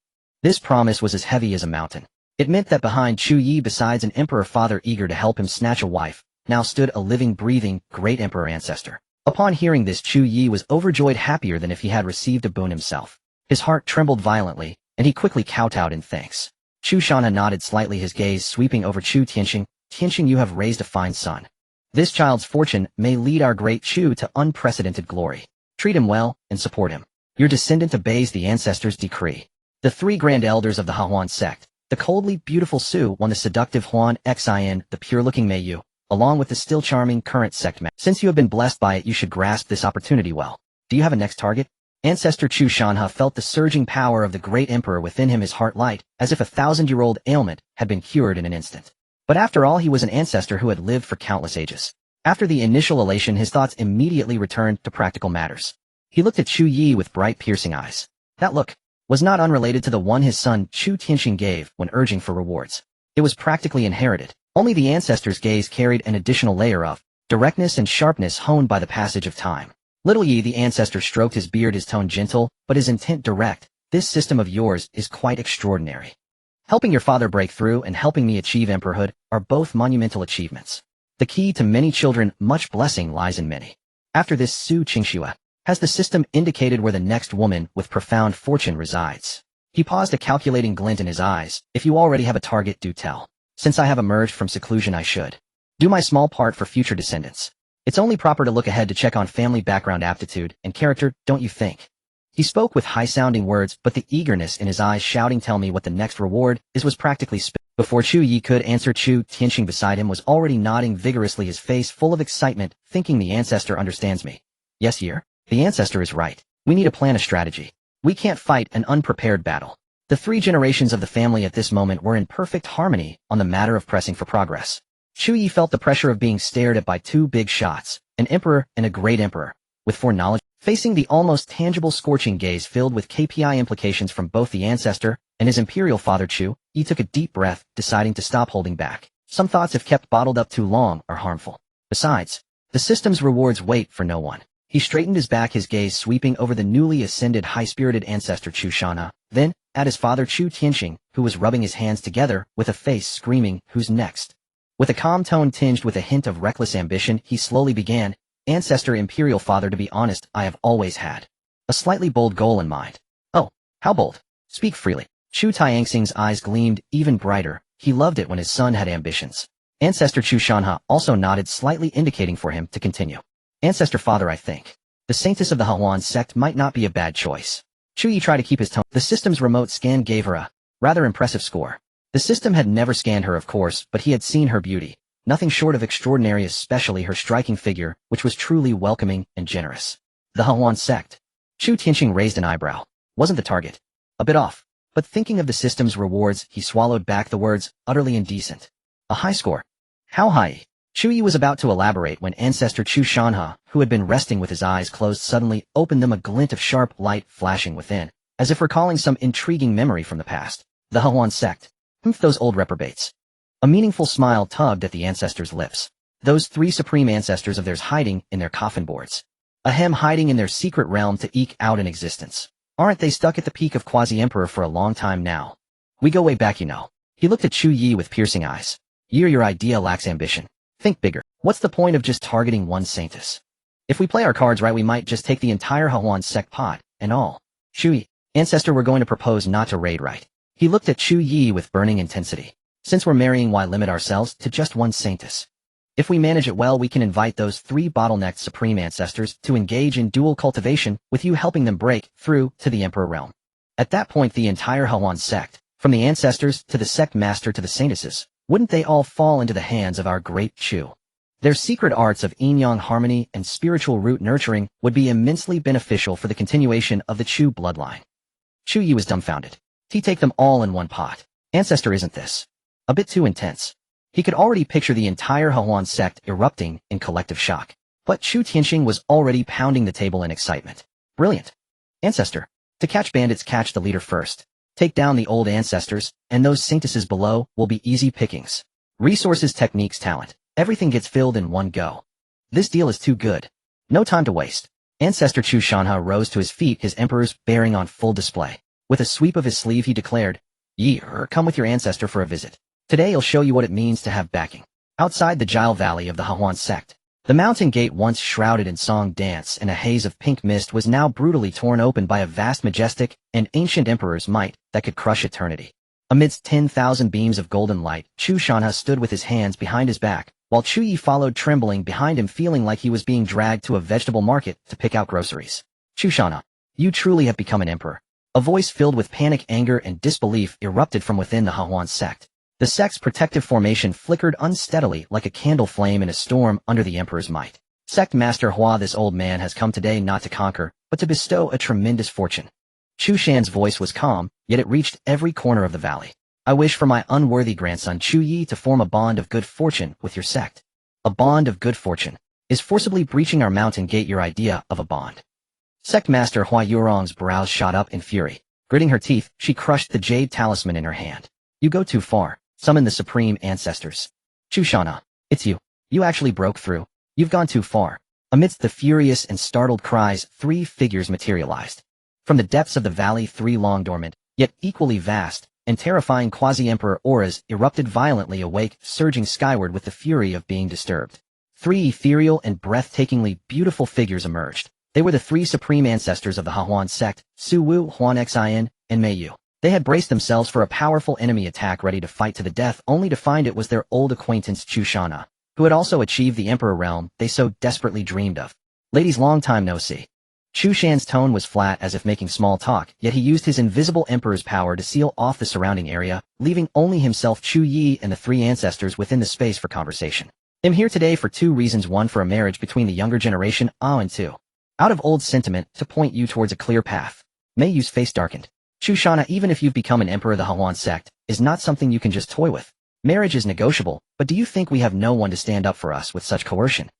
This promise was as heavy as a mountain. It meant that behind Chu Ye, besides an emperor father eager to help him snatch a wife, now stood a living, breathing, great emperor ancestor. Upon hearing this, Chu Ye was overjoyed, happier than if he had received a boon himself. His heart trembled violently, and he quickly kowtowed in thanks. Chu Shanha nodded slightly, his gaze sweeping over Chu Tianqing. Tianqing, you have raised a fine son. This child's fortune may lead our great Chu to unprecedented glory. Treat him well, and support him. Your descendant obeys the ancestor's decree. The three grand elders of the Dao Xuan Sect, the coldly beautiful Su, won the seductive Huan Xin, the pure-looking Mei Yu, along with the still charming current sect man. Since you have been blessed by it, you should grasp this opportunity well. Do you have a next target? Ancestor Chu Shanha felt the surging power of the great emperor within him, his heart light, as if a 1,000-year-old ailment had been cured in an instant. But after all, he was an ancestor who had lived for countless ages. After the initial elation, his thoughts immediately returned to practical matters. He looked at Chu Ye with bright, piercing eyes. That look was not unrelated to the one his son Chu Tianqing gave when urging for rewards. It was practically inherited. Only the ancestor's gaze carried an additional layer of directness and sharpness honed by the passage of time. Little Ye, the ancestor, stroked his beard, his tone gentle, but his intent direct. This system of yours is quite extraordinary. Helping your father break through and helping me achieve emperorhood are both monumental achievements. The key to many children, much blessing lies in many. After this, Su Qingxue. Has the system indicated where the next woman with profound fortune resides? He paused, a calculating glint in his eyes. If you already have a target, do tell. Since I have emerged from seclusion, I should do my small part for future descendants. It's only proper to look ahead to check on family background, aptitude, and character, don't you think? He spoke with high-sounding words, but the eagerness in his eyes shouting, tell me what the next reward is, was practically spit. Before Chu Ye could answer, Chu Tianqing beside him was already nodding vigorously, his face full of excitement, thinking the ancestor understands me. Yes, Ye. The ancestor is right. We need to plan a strategy. We can't fight an unprepared battle. The three generations of the family at this moment were in perfect harmony on the matter of pressing for progress. Chu Ye felt the pressure of being stared at by two big shots, an emperor and a great emperor, with foreknowledge. Facing the almost tangible scorching gaze filled with KPI implications from both the ancestor and his imperial father, Chu Ye took a deep breath, deciding to stop holding back. Some thoughts, if kept bottled up too long, are harmful. Besides, the system's rewards wait for no one. He straightened his back, his gaze sweeping over the newly ascended high-spirited ancestor Chu Shanha, then at his father Chu Tianqing, who was rubbing his hands together with a face screaming, who's next? With a calm tone tinged with a hint of reckless ambition, he slowly began, Ancestor Imperial Father, to be honest, I have always had a slightly bold goal in mind. Oh, how bold? Speak freely. Chu Tianxing's eyes gleamed even brighter. He loved it when his son had ambitions. Ancestor Chu Shanha also nodded slightly, indicating for him to continue. Ancestor Father, I think the saintess of the Dao Xuan Sect might not be a bad choice. Chu Ye tried to keep his tone. The system's remote scan gave her a rather impressive score. The system had never scanned her, of course, but he had seen her beauty. Nothing short of extraordinary, especially her striking figure, which was truly welcoming and generous. The Xuan Sect. Chu Tianqing raised an eyebrow. Wasn't the target a bit off? But thinking of the system's rewards, he swallowed back the words, utterly indecent. A high score. How high? Chu Ye was about to elaborate when ancestor Chu Shanha, who had been resting with his eyes closed, suddenly opened them, a glint of sharp light flashing within, as if recalling some intriguing memory from the past. The Xuan Sect. Those old reprobates. A meaningful smile tugged at the ancestor's lips. Those three supreme ancestors of theirs hiding in their coffin boards. Hiding in their secret realm to eke out an existence. Aren't they stuck at the peak of quasi-emperor for a long time now? We go way back, you know. He looked at Chu Ye with piercing eyes. Your idea lacks ambition. Think bigger. What's the point of just targeting one saintess? If we play our cards right, we might just take the entire Xuan Sect pot, and all. Chu Ye, ancestor, we're going to propose not to raid, right? He looked at Chu Ye with burning intensity. Since we're marrying, why limit ourselves to just one saintess? If we manage it well, we can invite those three bottlenecked supreme ancestors to engage in dual cultivation, with you helping them break through to the emperor realm. At that point, the entire Xuan Sect, from the ancestors to the sect master to the saintesses, wouldn't they all fall into the hands of our great Chu? Their secret arts of yin-yang harmony and spiritual root nurturing would be immensely beneficial for the continuation of the Chu bloodline. Chu Ye was dumbfounded. He take them all in one pot. Ancestor, isn't this a bit too intense? He could already picture the entire Xuan Sect erupting in collective shock. But Chu Tianqing was already pounding the table in excitement. Brilliant. Ancestor. To catch bandits, catch the leader first. Take down the old ancestors, and those saintesses below will be easy pickings. Resources, techniques, talent. Everything gets filled in one go. This deal is too good. No time to waste. Ancestor Chu Shanha rose to his feet, his emperor's bearing on full display. With a sweep of his sleeve, he declared, Ye, come with your ancestor for a visit. Today I'll show you what it means to have backing. Outside the Jile Valley of the Xuan Sect, the mountain gate, once shrouded in song, dance, and a haze of pink mist, was now brutally torn open by a vast, majestic, and ancient emperor's might that could crush eternity. Amidst 10,000 beams of golden light, Chu Shanha stood with his hands behind his back, while Chu Ye followed trembling behind him, feeling like he was being dragged to a vegetable market to pick out groceries. Chu Shanha, you truly have become an emperor. A voice filled with panic, anger, and disbelief erupted from within the Xuan Sect. The sect's protective formation flickered unsteadily like a candle flame in a storm under the emperor's might. Sect Master Hua, this old man has come today not to conquer, but to bestow a tremendous fortune. Chu Shan's voice was calm, yet it reached every corner of the valley. I wish for my unworthy grandson Chu Ye to form a bond of good fortune with your sect. A bond of good fortune. Is forcibly breaching our mountain gate your idea of a bond? Sect Master Hua Yurong's brows shot up in fury. Gritting her teeth, she crushed the jade talisman in her hand. You go too far. Summon the supreme ancestors. Chu Shanha, it's you. You actually broke through. You've gone too far. Amidst the furious and startled cries, three figures materialized. From the depths of the valley, three long dormant, yet equally vast, and terrifying quasi-emperor auras erupted violently, awake, surging skyward with the fury of being disturbed. Three ethereal and breathtakingly beautiful figures emerged. They were the three supreme ancestors of the Xuan Sect, Su Wu, Huan Xin, and Mei Yu. They had braced themselves for a powerful enemy attack, ready to fight to the death, only to find it was their old acquaintance Chu Shanha, who had also achieved the emperor realm they so desperately dreamed of. Ladies, long time no see. Chu Shan's tone was flat, as if making small talk, yet he used his invisible emperor's power to seal off the surrounding area, leaving only himself, Chu Ye, and the three ancestors within the space for conversation. I'm here today for two reasons: one, for a marriage between the younger generation, and two, out of old sentiment, to point you towards a clear path. Mei Yu's face darkened. Chu Shanha, even if you've become an emperor, the Xuan Sect is not something you can just toy with. Marriage is negotiable, but do you think we have no one to stand up for us with such coercion?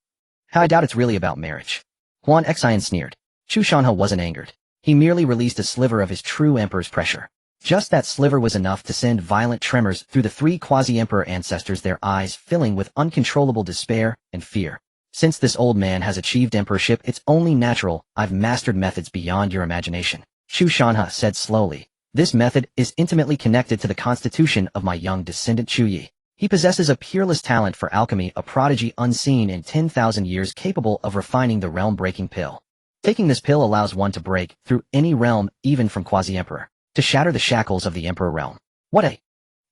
How I doubt it's really about marriage. Huan Xin sneered. Chu Shanha wasn't angered. He merely released a sliver of his true emperor's pressure. Just that sliver was enough to send violent tremors through the three quasi-emperor ancestors, their eyes filling with uncontrollable despair and fear. Since this old man has achieved emperorship, it's only natural. I've mastered methods beyond your imagination. Chu Shanha said slowly. This method is intimately connected to the constitution of my young descendant Chu Ye. He possesses a peerless talent for alchemy, a prodigy unseen in 10,000 years, capable of refining the realm-breaking pill. Taking this pill allows one to break through any realm, even from quasi-emperor, to shatter the shackles of the emperor realm. What a...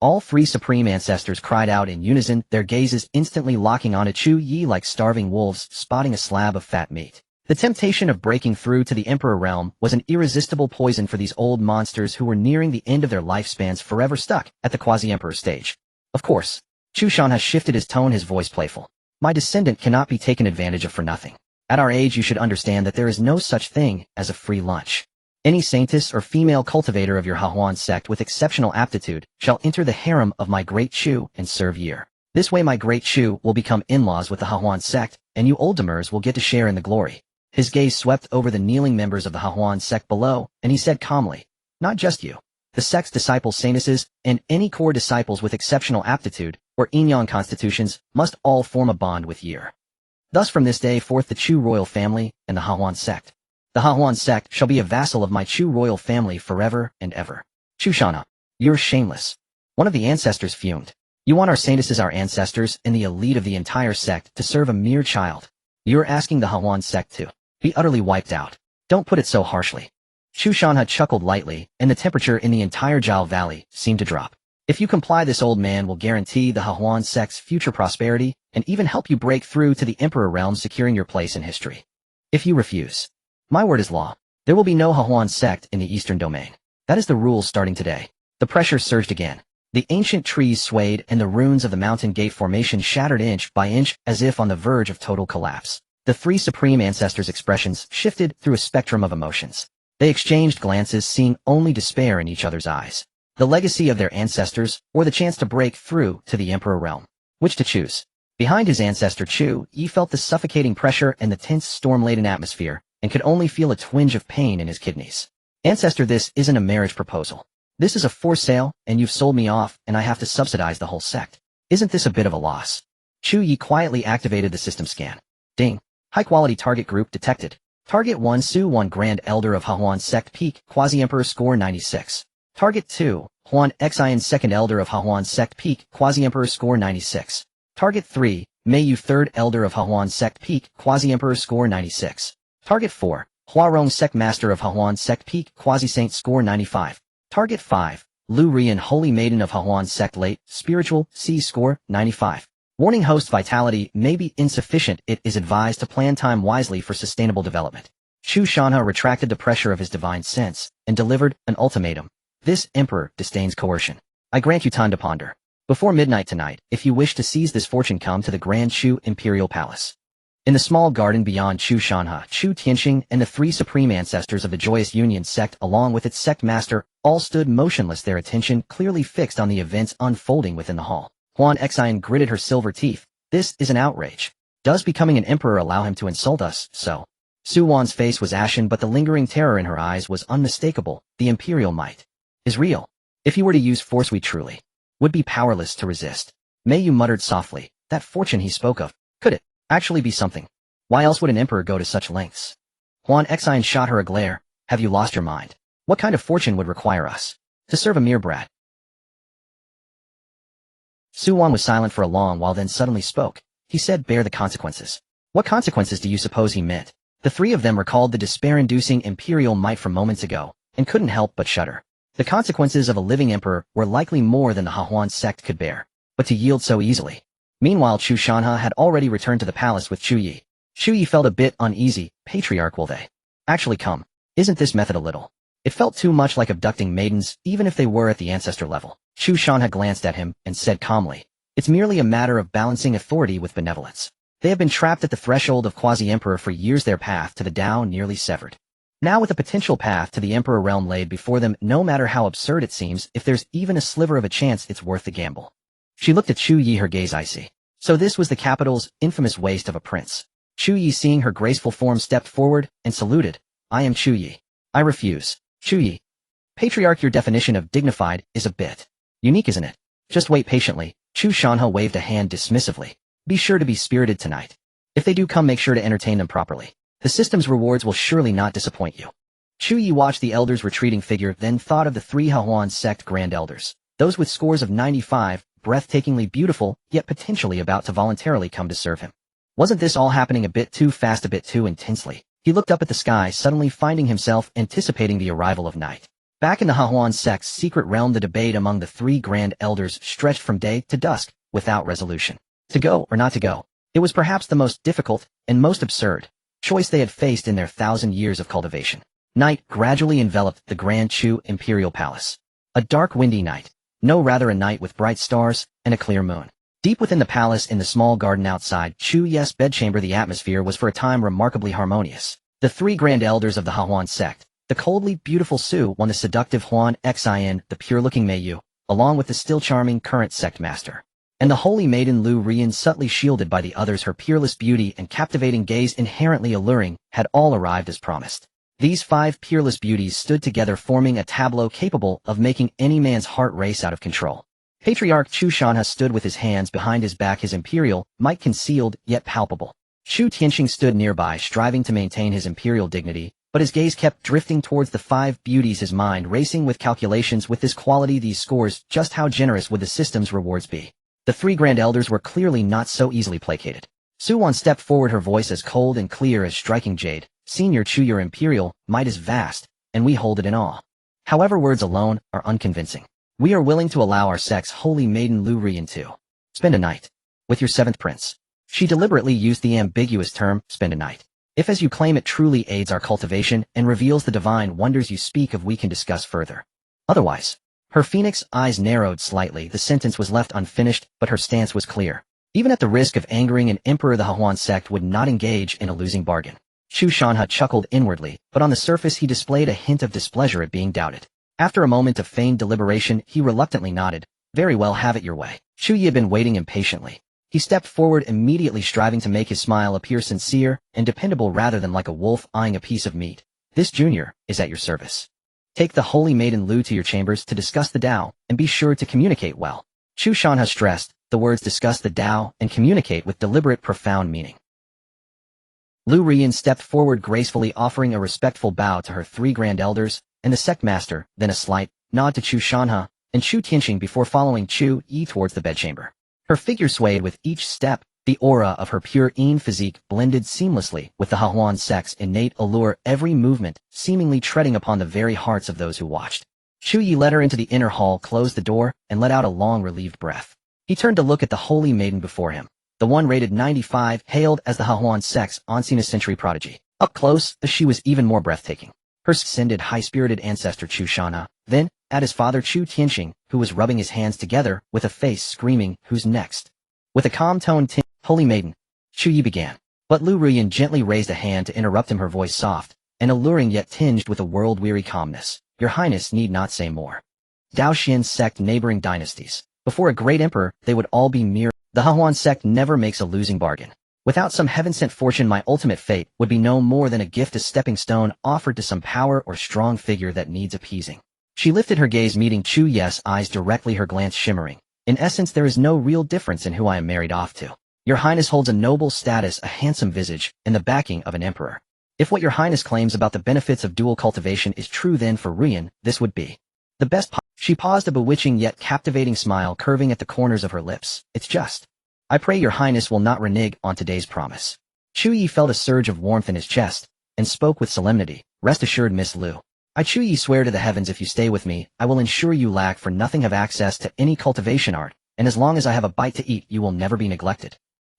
All three supreme ancestors cried out in unison, their gazes instantly locking onto Chu Ye like starving wolves spotting a slab of fat meat. The temptation of breaking through to the Emperor realm was an irresistible poison for these old monsters who were nearing the end of their lifespans, forever stuck at the quasi-emperor stage. Of course, Chu Shanha shifted his tone, his voice playful. My descendant cannot be taken advantage of for nothing. At our age you should understand that there is no such thing as a free lunch. Any saintess or female cultivator of your Dao Xuan Sect with exceptional aptitude shall enter the harem of my great Chu and serve year. This way my great Chu will become in-laws with the Dao Xuan Sect, and you old demers will get to share in the glory. His gaze swept over the kneeling members of the Dao Xuan Sect below, and he said calmly, not just you. The sect's disciples, saintesses, and any core disciples with exceptional aptitude or Inyan constitutions must all form a bond with Year. Thus from this day forth the Chu royal family and the Dao Xuan Sect. The Dao Xuan Sect shall be a vassal of my Chu royal family forever and ever. Chu Shanha, you're shameless. One of the ancestors fumed. You want our saintesses, our ancestors, and the elite of the entire sect to serve a mere child. You're asking the Dao Xuan Sect to be utterly wiped out. Don't put it so harshly. Chu Shanha chuckled lightly, and the temperature in the entire Jiao Valley seemed to drop. If you comply, this old man will guarantee the Dao Xuan Sect's future prosperity and even help you break through to the Emperor realm, securing your place in history. If you refuse, my word is law. There will be no Dao Xuan Sect in the Eastern Domain. That is the rules starting today. The pressure surged again. The ancient trees swayed and the ruins of the mountain gate formation shattered inch by inch as if on the verge of total collapse. The three supreme ancestors' expressions shifted through a spectrum of emotions. They exchanged glances, seeing only despair in each other's eyes. The legacy of their ancestors, or the chance to break through to the Emperor realm. Which to choose? Behind his ancestor Chu Ye felt the suffocating pressure and the tense storm-laden atmosphere, and could only feel a twinge of pain in his kidneys. Ancestor, this isn't a marriage proposal. This is a forced sale, and you've sold me off, and I have to subsidize the whole sect. Isn't this a bit of a loss? Chu Ye quietly activated the system scan. Ding. High-quality target group detected. Target 1 Su 1 Grand Elder of Dao Xuan Sect Peak, Quasi-Emperor score 96. Target 2, Huan Xian Second Elder of Dao Xuan Sect Peak, Quasi-Emperor score 96. Target 3, Mei Yu Third Elder of Dao Xuan Sect Peak, Quasi-Emperor score 96. Target 4, Huarong Sect Master of Dao Xuan Sect Peak, Quasi-Saint score 95. Target 5, Lu Rian Holy Maiden of Dao Xuan Sect Late, Spiritual, C score 95. Warning: host vitality may be insufficient. It is advised to plan time wisely for sustainable development. Chu Shanha retracted the pressure of his divine sense and delivered an ultimatum. This emperor disdains coercion. I grant you time to ponder. Before midnight tonight, if you wish to seize this fortune, come to the Grand Chu Imperial Palace. In the small garden beyond Chu Shanha, Chu Tianxing and the three supreme ancestors of the Joyous Union sect along with its sect master all stood motionless, their attention clearly fixed on the events unfolding within the hall. Huan Xian gritted her silver teeth. This is an outrage. Does becoming an emperor allow him to insult us? So. Su Wan's face was ashen, but the lingering terror in her eyes was unmistakable. The imperial might is real. If he were to use force, we truly would be powerless to resist. Mei Yu muttered softly. That fortune he spoke of, could it actually be something? Why else would an emperor go to such lengths? Huan Xian shot her a glare. Have you lost your mind? What kind of fortune would require us to serve a mere brat? Su Wan was silent for a long while, then suddenly spoke. He said, bear the consequences. What consequences do you suppose he meant? The three of them recalled the despair-inducing imperial might from moments ago, and couldn't help but shudder. The consequences of a living emperor were likely more than the Dao Xuan Sect could bear, but to yield so easily. Meanwhile, Chu Shanha had already returned to the palace with Chu Ye. Chu Ye felt a bit uneasy. Patriarch, will they actually come? Isn't this method a little? It felt too much like abducting maidens, even if they were at the ancestor level. Chu Shanha glanced at him and said calmly, it's merely a matter of balancing authority with benevolence. They have been trapped at the threshold of quasi-emperor for years, their path to the Dao nearly severed. Now with a potential path to the emperor realm laid before them, no matter how absurd it seems, if there's even a sliver of a chance, it's worth the gamble. She looked at Chu Ye, her gaze icy. So this was the capital's infamous waste of a prince. Chu Ye, seeing her graceful form, stepped forward and saluted. I am Chu Ye. I refuse. Chu Ye. Patriarch, your definition of dignified is a bit unique, isn't it? Just wait patiently. Chu Shanha waved a hand dismissively. Be sure to be spirited tonight. If they do come, make sure to entertain them properly. The system's rewards will surely not disappoint you. Chu Ye watched the elder's retreating figure, then thought of the three Dao Xuan Sect Grand Elders, those with scores of 95, breathtakingly beautiful, yet potentially about to voluntarily come to serve him. Wasn't this all happening a bit too fast, a bit too intensely? He looked up at the sky, suddenly finding himself anticipating the arrival of night. Back in the Dao Xuan Sect's secret realm, the debate among the three Grand Elders stretched from day to dusk, without resolution. To go or not to go? It was perhaps the most difficult and most absurd choice they had faced in their 1,000 years of cultivation. Night gradually enveloped the Grand Chu Imperial Palace. A dark windy night. No, rather a night with bright stars and a clear moon. Deep within the palace in the small garden outside Chu Ye's bedchamber the atmosphere was for a time remarkably harmonious. The three grand elders of the Dao Xuan Sect, the coldly beautiful Su, the seductive Huan Xin, the pure-looking Mei Yu, along with the still charming current sect master, and the holy maiden Lu Rian, subtly shielded by the others, her peerless beauty and captivating gaze inherently alluring, had all arrived as promised. These 5 peerless beauties stood together, forming a tableau capable of making any man's heart race out of control. Patriarch Chu Shanha stood with his hands behind his back, his imperial might concealed yet palpable. Chu Tianqing stood nearby, striving to maintain his imperial dignity, but his gaze kept drifting towards the 5 beauties, his mind racing with calculations. With this quality, these scores, just how generous would the system's rewards be? The 3 grand elders were clearly not so easily placated. Su Wan stepped forward, her voice as cold and clear as striking jade. Senior Chu, your imperial might is vast, and we hold it in awe. However, words alone are unconvincing. We are willing to allow our sect's holy maiden Lu Rian to spend a night with your 7th prince. She deliberately used the ambiguous term, spend a night. If, as you claim, it truly aids our cultivation and reveals the divine wonders you speak of, we can discuss further. Otherwise, her phoenix eyes narrowed slightly. The sentence was left unfinished, but her stance was clear. Even at the risk of angering an emperor, the Dao Xuan Sect would not engage in a losing bargain. Chu Shanha chuckled inwardly, but on the surface he displayed a hint of displeasure at being doubted. After a moment of feigned deliberation, he reluctantly nodded. Very well, have it your way. Chu Ye had been waiting impatiently. He stepped forward immediately, striving to make his smile appear sincere and dependable rather than like a wolf eyeing a piece of meat. This junior is at your service. Take the holy maiden Lu to your chambers to discuss the Dao, and be sure to communicate well. Chu Shanha stressed the words discuss the Dao and communicate with deliberate, profound meaning. Lu Rian stepped forward gracefully, offering a respectful bow to her 3 grand elders and the sect master, then a slight nod to Chu Shanha and Chu Tianqing before following Chu Ye towards the bedchamber. Her figure swayed with each step. The aura of her pure physique blended seamlessly with the Dao Xuan Sect's innate allure, every movement seemingly treading upon the very hearts of those who watched. Chu Ye led her into the inner hall, closed the door, and let out a long, relieved breath. He turned to look at the holy maiden before him. The one rated 95, hailed as the Dao Xuan Sect's ancient century prodigy. Up close, she was even more breathtaking. Her ascended high-spirited ancestor Chu Shanha, then, at his father Chu Tianqing, who was rubbing his hands together with a face screaming, "Who's next?" With a calm tone, "Holy maiden," Chu Ye began. But Lu Rian gently raised a hand to interrupt him, her voice soft and alluring yet tinged with a world-weary calmness. Your Highness need not say more. Dao Xuan Sect neighboring dynasties. Before a great emperor, they would all be mere. The Dao Xuan Sect never makes a losing bargain. Without some heaven-sent fortune, my ultimate fate would be no more than a gift, a stepping stone offered to some power or strong figure that needs appeasing. She lifted her gaze, meeting Chu Ye's eyes directly, her glance shimmering. In essence, there is no real difference in who I am married off to. Your Highness holds a noble status, a handsome visage, and the backing of an emperor. If what your Highness claims about the benefits of dual cultivation is true, then for Rian, this would be the best. She paused, a bewitching yet captivating smile curving at the corners of her lips. It's just. I pray your Highness will not renege on today's promise. Chu Ye felt a surge of warmth in his chest, and spoke with solemnity. Rest assured, Miss Lu. I Chu Ye swear to the heavens, if you stay with me, I will ensure you lack for nothing, have access to any cultivation art, and as long as I have a bite to eat, you will never be neglected.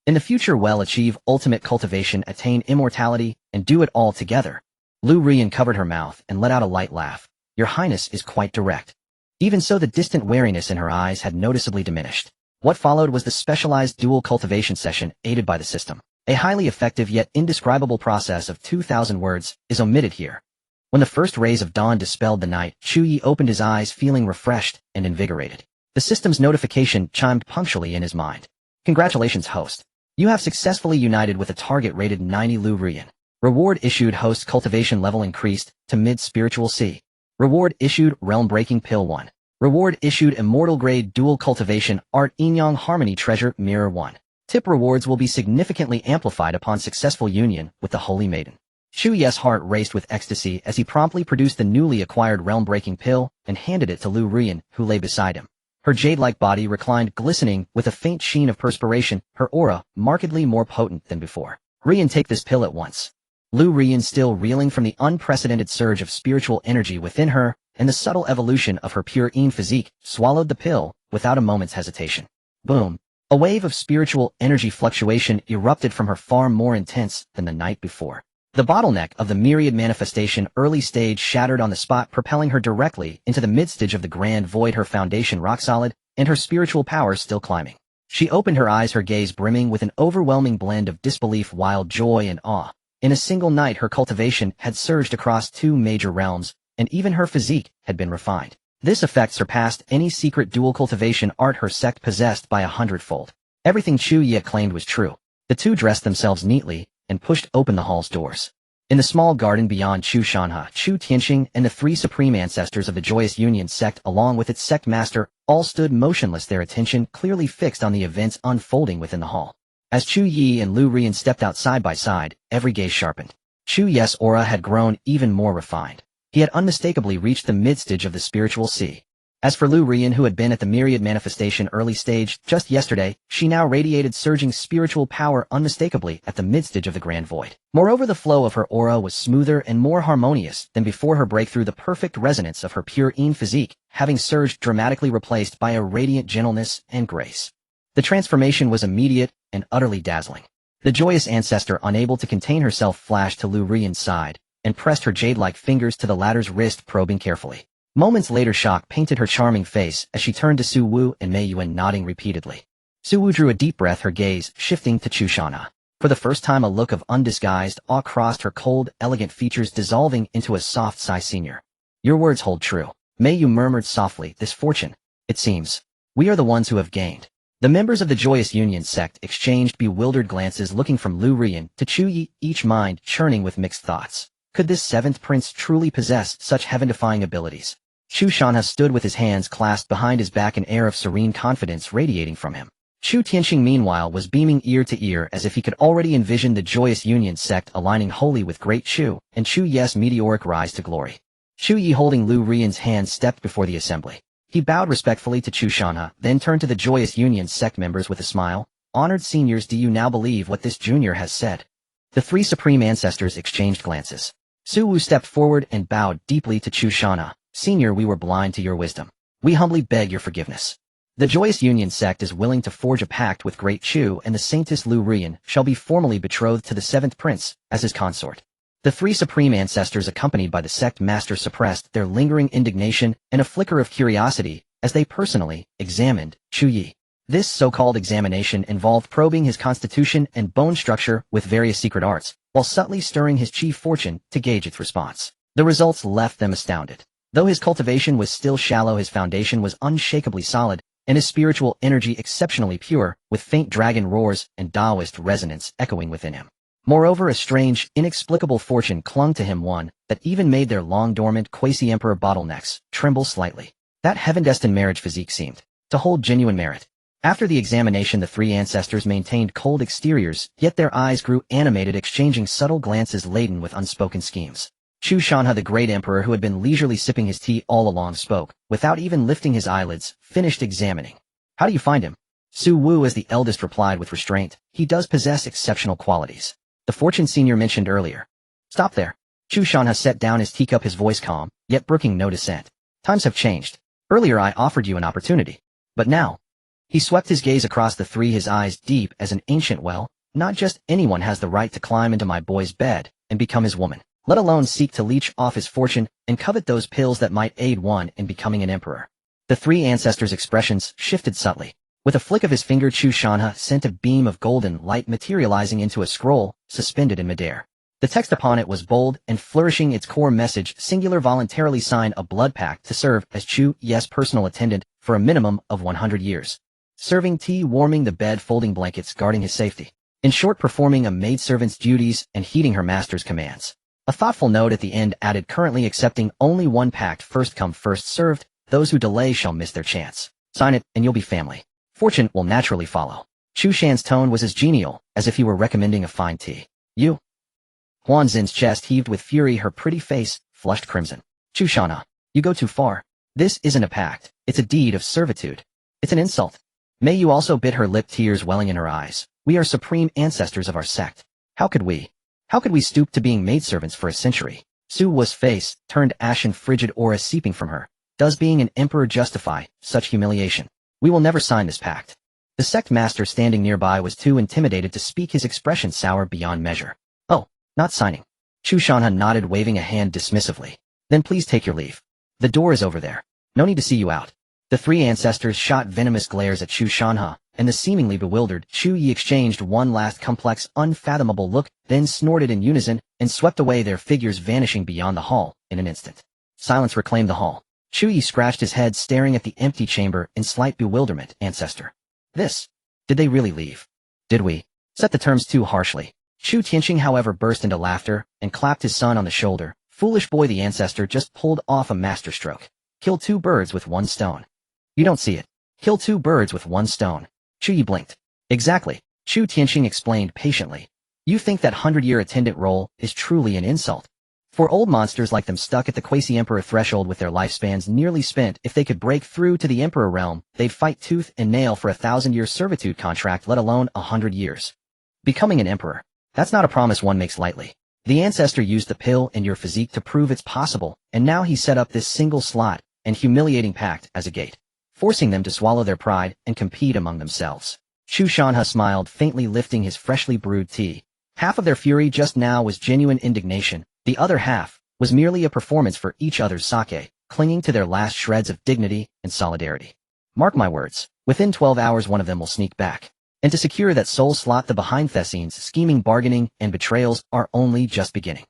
In the future, well, achieve ultimate cultivation, attain immortality, and do it all together. Lu Rian covered her mouth and let out a light laugh. Your Highness is quite direct. Even so, the distant wariness in her eyes had noticeably diminished. What followed was the specialized dual cultivation session, aided by the system. A highly effective yet indescribable process of 2,000 words is omitted here. When the first rays of dawn dispelled the night, Chu Ye opened his eyes, feeling refreshed and invigorated. The system's notification chimed punctually in his mind. Congratulations, host. You have successfully united with a target rated 90 Lu Rian. Reward issued, host cultivation level increased to mid-spiritual C. Reward issued realm-breaking pill 1. Reward issued immortal grade dual cultivation art Yin-Yang harmony treasure mirror 1. Tip rewards will be significantly amplified upon successful union with the holy maiden. Chu Ye's heart raced with ecstasy as he promptly produced the newly acquired realm-breaking pill and handed it to Lu Rian, who lay beside him. Her jade-like body reclined glistening with a faint sheen of perspiration, her aura markedly more potent than before. Rian, take this pill at once. Lu Rian, still reeling from the unprecedented surge of spiritual energy within her and the subtle evolution of her pure physique, swallowed the pill without a moment's hesitation. Boom! A wave of spiritual energy fluctuation erupted from her, far more intense than the night before. The bottleneck of the myriad manifestation early stage shattered on the spot, propelling her directly into the mid-stage of the grand void, her foundation rock solid, and her spiritual power still climbing. She opened her eyes, her gaze brimming with an overwhelming blend of disbelief, wild joy, and awe. In a single night, her cultivation had surged across 2 major realms, and even her physique had been refined. This effect surpassed any secret dual cultivation art her sect possessed by 100-fold. Everything Chu Ye claimed was true. The two dressed themselves neatly and pushed open the hall's doors. In the small garden beyond, Chu Shanha, Chu Tianqing, and the 3 supreme ancestors of the Joyous Union sect along with its sect master all stood motionless, their attention clearly fixed on the events unfolding within the hall. As Chu Ye and Lu Rian stepped out side by side, every gaze sharpened. Chu Ye's aura had grown even more refined. He had unmistakably reached the mid-stage of the spiritual sea. As for Lu Rian, who had been at the myriad manifestation early stage just yesterday, she now radiated surging spiritual power unmistakably at the mid-stage of the grand void. Moreover, the flow of her aura was smoother and more harmonious than before her breakthrough, the perfect resonance of her pure Yin physique, having surged dramatically replaced by a radiant gentleness and grace. The transformation was immediate and utterly dazzling. The joyous ancestor, unable to contain herself, flashed to Lu Rian's side and pressed her jade-like fingers to the latter's wrist, probing carefully. Moments later, shock painted her charming face as she turned to Su Wu and Mei Yuan, nodding repeatedly. Su Wu drew a deep breath, her gaze shifting to Chu Shanha. For the first time, a look of undisguised awe crossed her cold, elegant features, dissolving into a soft sigh. Senior, your words hold true. Mei Yu murmured softly. This fortune, it seems, we are the ones who have gained. The members of the Joyous Union sect exchanged bewildered glances, looking from Lu Rian to Chu Ye, each mind churning with mixed thoughts. Could this 7th prince truly possess such heaven-defying abilities? Chu Shanha stood with his hands clasped behind his back, an air of serene confidence radiating from him. Chu Tianqing, meanwhile, was beaming ear to ear as if he could already envision the Joyous Union sect aligning wholly with Great Chu and Chu Ye's meteoric rise to glory. Chu Ye, holding Lu Rian's hand, stepped before the assembly. He bowed respectfully to Chu Shanha, then turned to the Joyous Union sect members with a smile. Honored seniors, do you now believe what this junior has said? The 3 supreme ancestors exchanged glances. Su Wu stepped forward and bowed deeply to Chu Shanha. Senior, we were blind to your wisdom. We humbly beg your forgiveness. The Joyous Union sect is willing to forge a pact with Great Chu, and the Saintess Lu Rian shall be formally betrothed to the 7th prince as his consort. The 3 supreme ancestors, accompanied by the sect master, suppressed their lingering indignation and a flicker of curiosity as they personally examined Chu Ye. This so-called examination involved probing his constitution and bone structure with various secret arts, while subtly stirring his chi fortune to gauge its response. The results left them astounded. Though his cultivation was still shallow, his foundation was unshakably solid, and his spiritual energy exceptionally pure, with faint dragon roars and Taoist resonance echoing within him. Moreover, a strange, inexplicable fortune clung to him, one that even made their long-dormant quasi-emperor bottlenecks tremble slightly. That heaven-destined marriage physique seemed to hold genuine merit. After the examination, the 3 ancestors maintained cold exteriors, yet their eyes grew animated, exchanging subtle glances laden with unspoken schemes. Chu Shanha, the great emperor, who had been leisurely sipping his tea all along, spoke, without even lifting his eyelids, finished examining. How do you find him? Su Wu, as the eldest, replied with restraint. He does possess exceptional qualities. The fortune senior mentioned earlier. Stop there. Chu Shanha set down his teacup, his voice calm, yet brooking no dissent. Times have changed. Earlier I offered you an opportunity. But now? He swept his gaze across the 3, his eyes deep as an ancient well. Not just anyone has the right to climb into my boy's bed and become his woman, let alone seek to leech off his fortune and covet those pills that might aid one in becoming an emperor. The 3 ancestors' expressions shifted subtly. With a flick of his finger, Chu Shanha sent a beam of golden light materializing into a scroll suspended in midair. The text upon it was bold and flourishing, its core message singular: voluntarily sign a blood pact to serve as Chu Ye's personal attendant for a minimum of 100 years. Serving tea, warming the bed, folding blankets, guarding his safety. In short, performing a maidservant's duties and heeding her master's commands. A thoughtful note at the end added, currently accepting only one pact, first come first served. Those who delay shall miss their chance. Sign it and you'll be family. Fortune will naturally follow. Chu Shan's tone was as genial as if he were recommending a fine tea. You? Xuanzhen's chest heaved with fury, her pretty face flushed crimson. Chu Shanha, you go too far. This isn't a pact. It's a deed of servitude. It's an insult. Mei Yu also bit her lip, tears welling in her eyes. We are supreme ancestors of our sect. How could we stoop to being maidservants for a century? Su Wu's face turned ashen, frigid aura seeping from her. Does being an emperor justify such humiliation? We will never sign this pact. The sect master standing nearby was too intimidated to speak, his expression sour beyond measure. Oh, not signing. Chu Shanha nodded, waving a hand dismissively. Then please take your leave. The door is over there. No need to see you out. The three ancestors shot venomous glares at Chu Shanha, and the seemingly bewildered Chu Ye exchanged one last complex, unfathomable look, then snorted in unison, and swept away, their figures vanishing beyond the hall in an instant. Silence reclaimed the hall. Chu Ye scratched his head, staring at the empty chamber in slight bewilderment. Ancestor. This. Did they really leave? Did we set the terms too harshly? Chu Tianqing, however, burst into laughter and clapped his son on the shoulder. Foolish boy, the ancestor just pulled off a masterstroke. Kill two birds with one stone. You don't see it. Kill two birds with one stone. Chu Ye blinked. Exactly, Chu Tianqing explained patiently. You think that 100-year attendant role is truly an insult? For old monsters like them stuck at the quasi-emperor threshold with their lifespans nearly spent, if they could break through to the emperor realm, they'd fight tooth and nail for a 1,000-year servitude contract, let alone 100 years. Becoming an emperor. That's not a promise one makes lightly. The ancestor used the pill in your physique to prove it's possible, and now he set up this single slot and humiliating pact as a gate, forcing them to swallow their pride and compete among themselves. Chu Shanha smiled faintly, lifting his freshly brewed tea. Half of their fury just now was genuine indignation, the other half was merely a performance for each other's sake, clinging to their last shreds of dignity and solidarity. Mark my words, within 12 hours one of them will sneak back. And to secure that soul slot, the behind-the-scenes scheming, bargaining, and betrayals are only just beginning.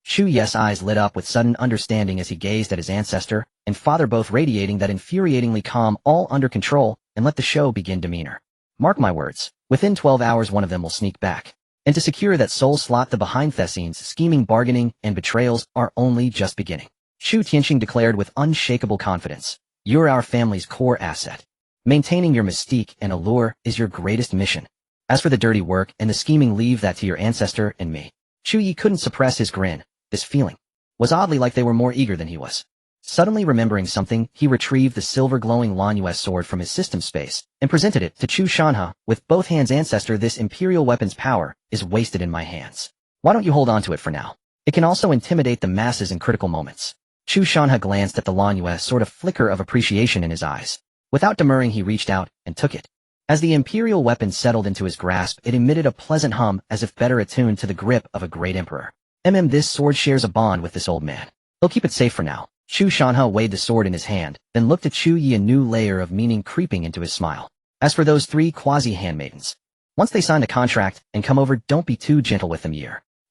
Chu Ye's eyes lit up with sudden understanding as he gazed at his ancestor and father, both radiating that infuriatingly calm, all under control, and let the show begin demeanor. Mark my words, within 12 hours one of them will sneak back. And to secure that soul slot, the behind-the-scenes scheming, bargaining, and betrayals are only just beginning. Chu Tianqing declared with unshakable confidence. You're our family's core asset. Maintaining your mystique and allure is your greatest mission. As for the dirty work and the scheming, leave that to your ancestor and me. Chu Ye couldn't suppress his grin. This feeling was oddly like they were more eager than he was. Suddenly remembering something, he retrieved the silver glowing Lanyue sword from his system space and presented it to Chu Shanha with both hands. Ancestor, this imperial weapon's power is wasted in my hands. Why don't you hold on to it for now? It can also intimidate the masses in critical moments. Chu Shanha glanced at the Lanyue sword, a flicker of appreciation in his eyes. Without demurring, he reached out and took it. As the imperial weapon settled into his grasp, it emitted a pleasant hum, as if better attuned to the grip of a great emperor. This sword shares a bond with this old man. He'll keep it safe for now. Chu Shanha weighed the sword in his hand, then looked at Chu Ye, a new layer of meaning creeping into his smile. As for those three quasi-handmaidens, once they sign a contract and come over, don't be too gentle with them.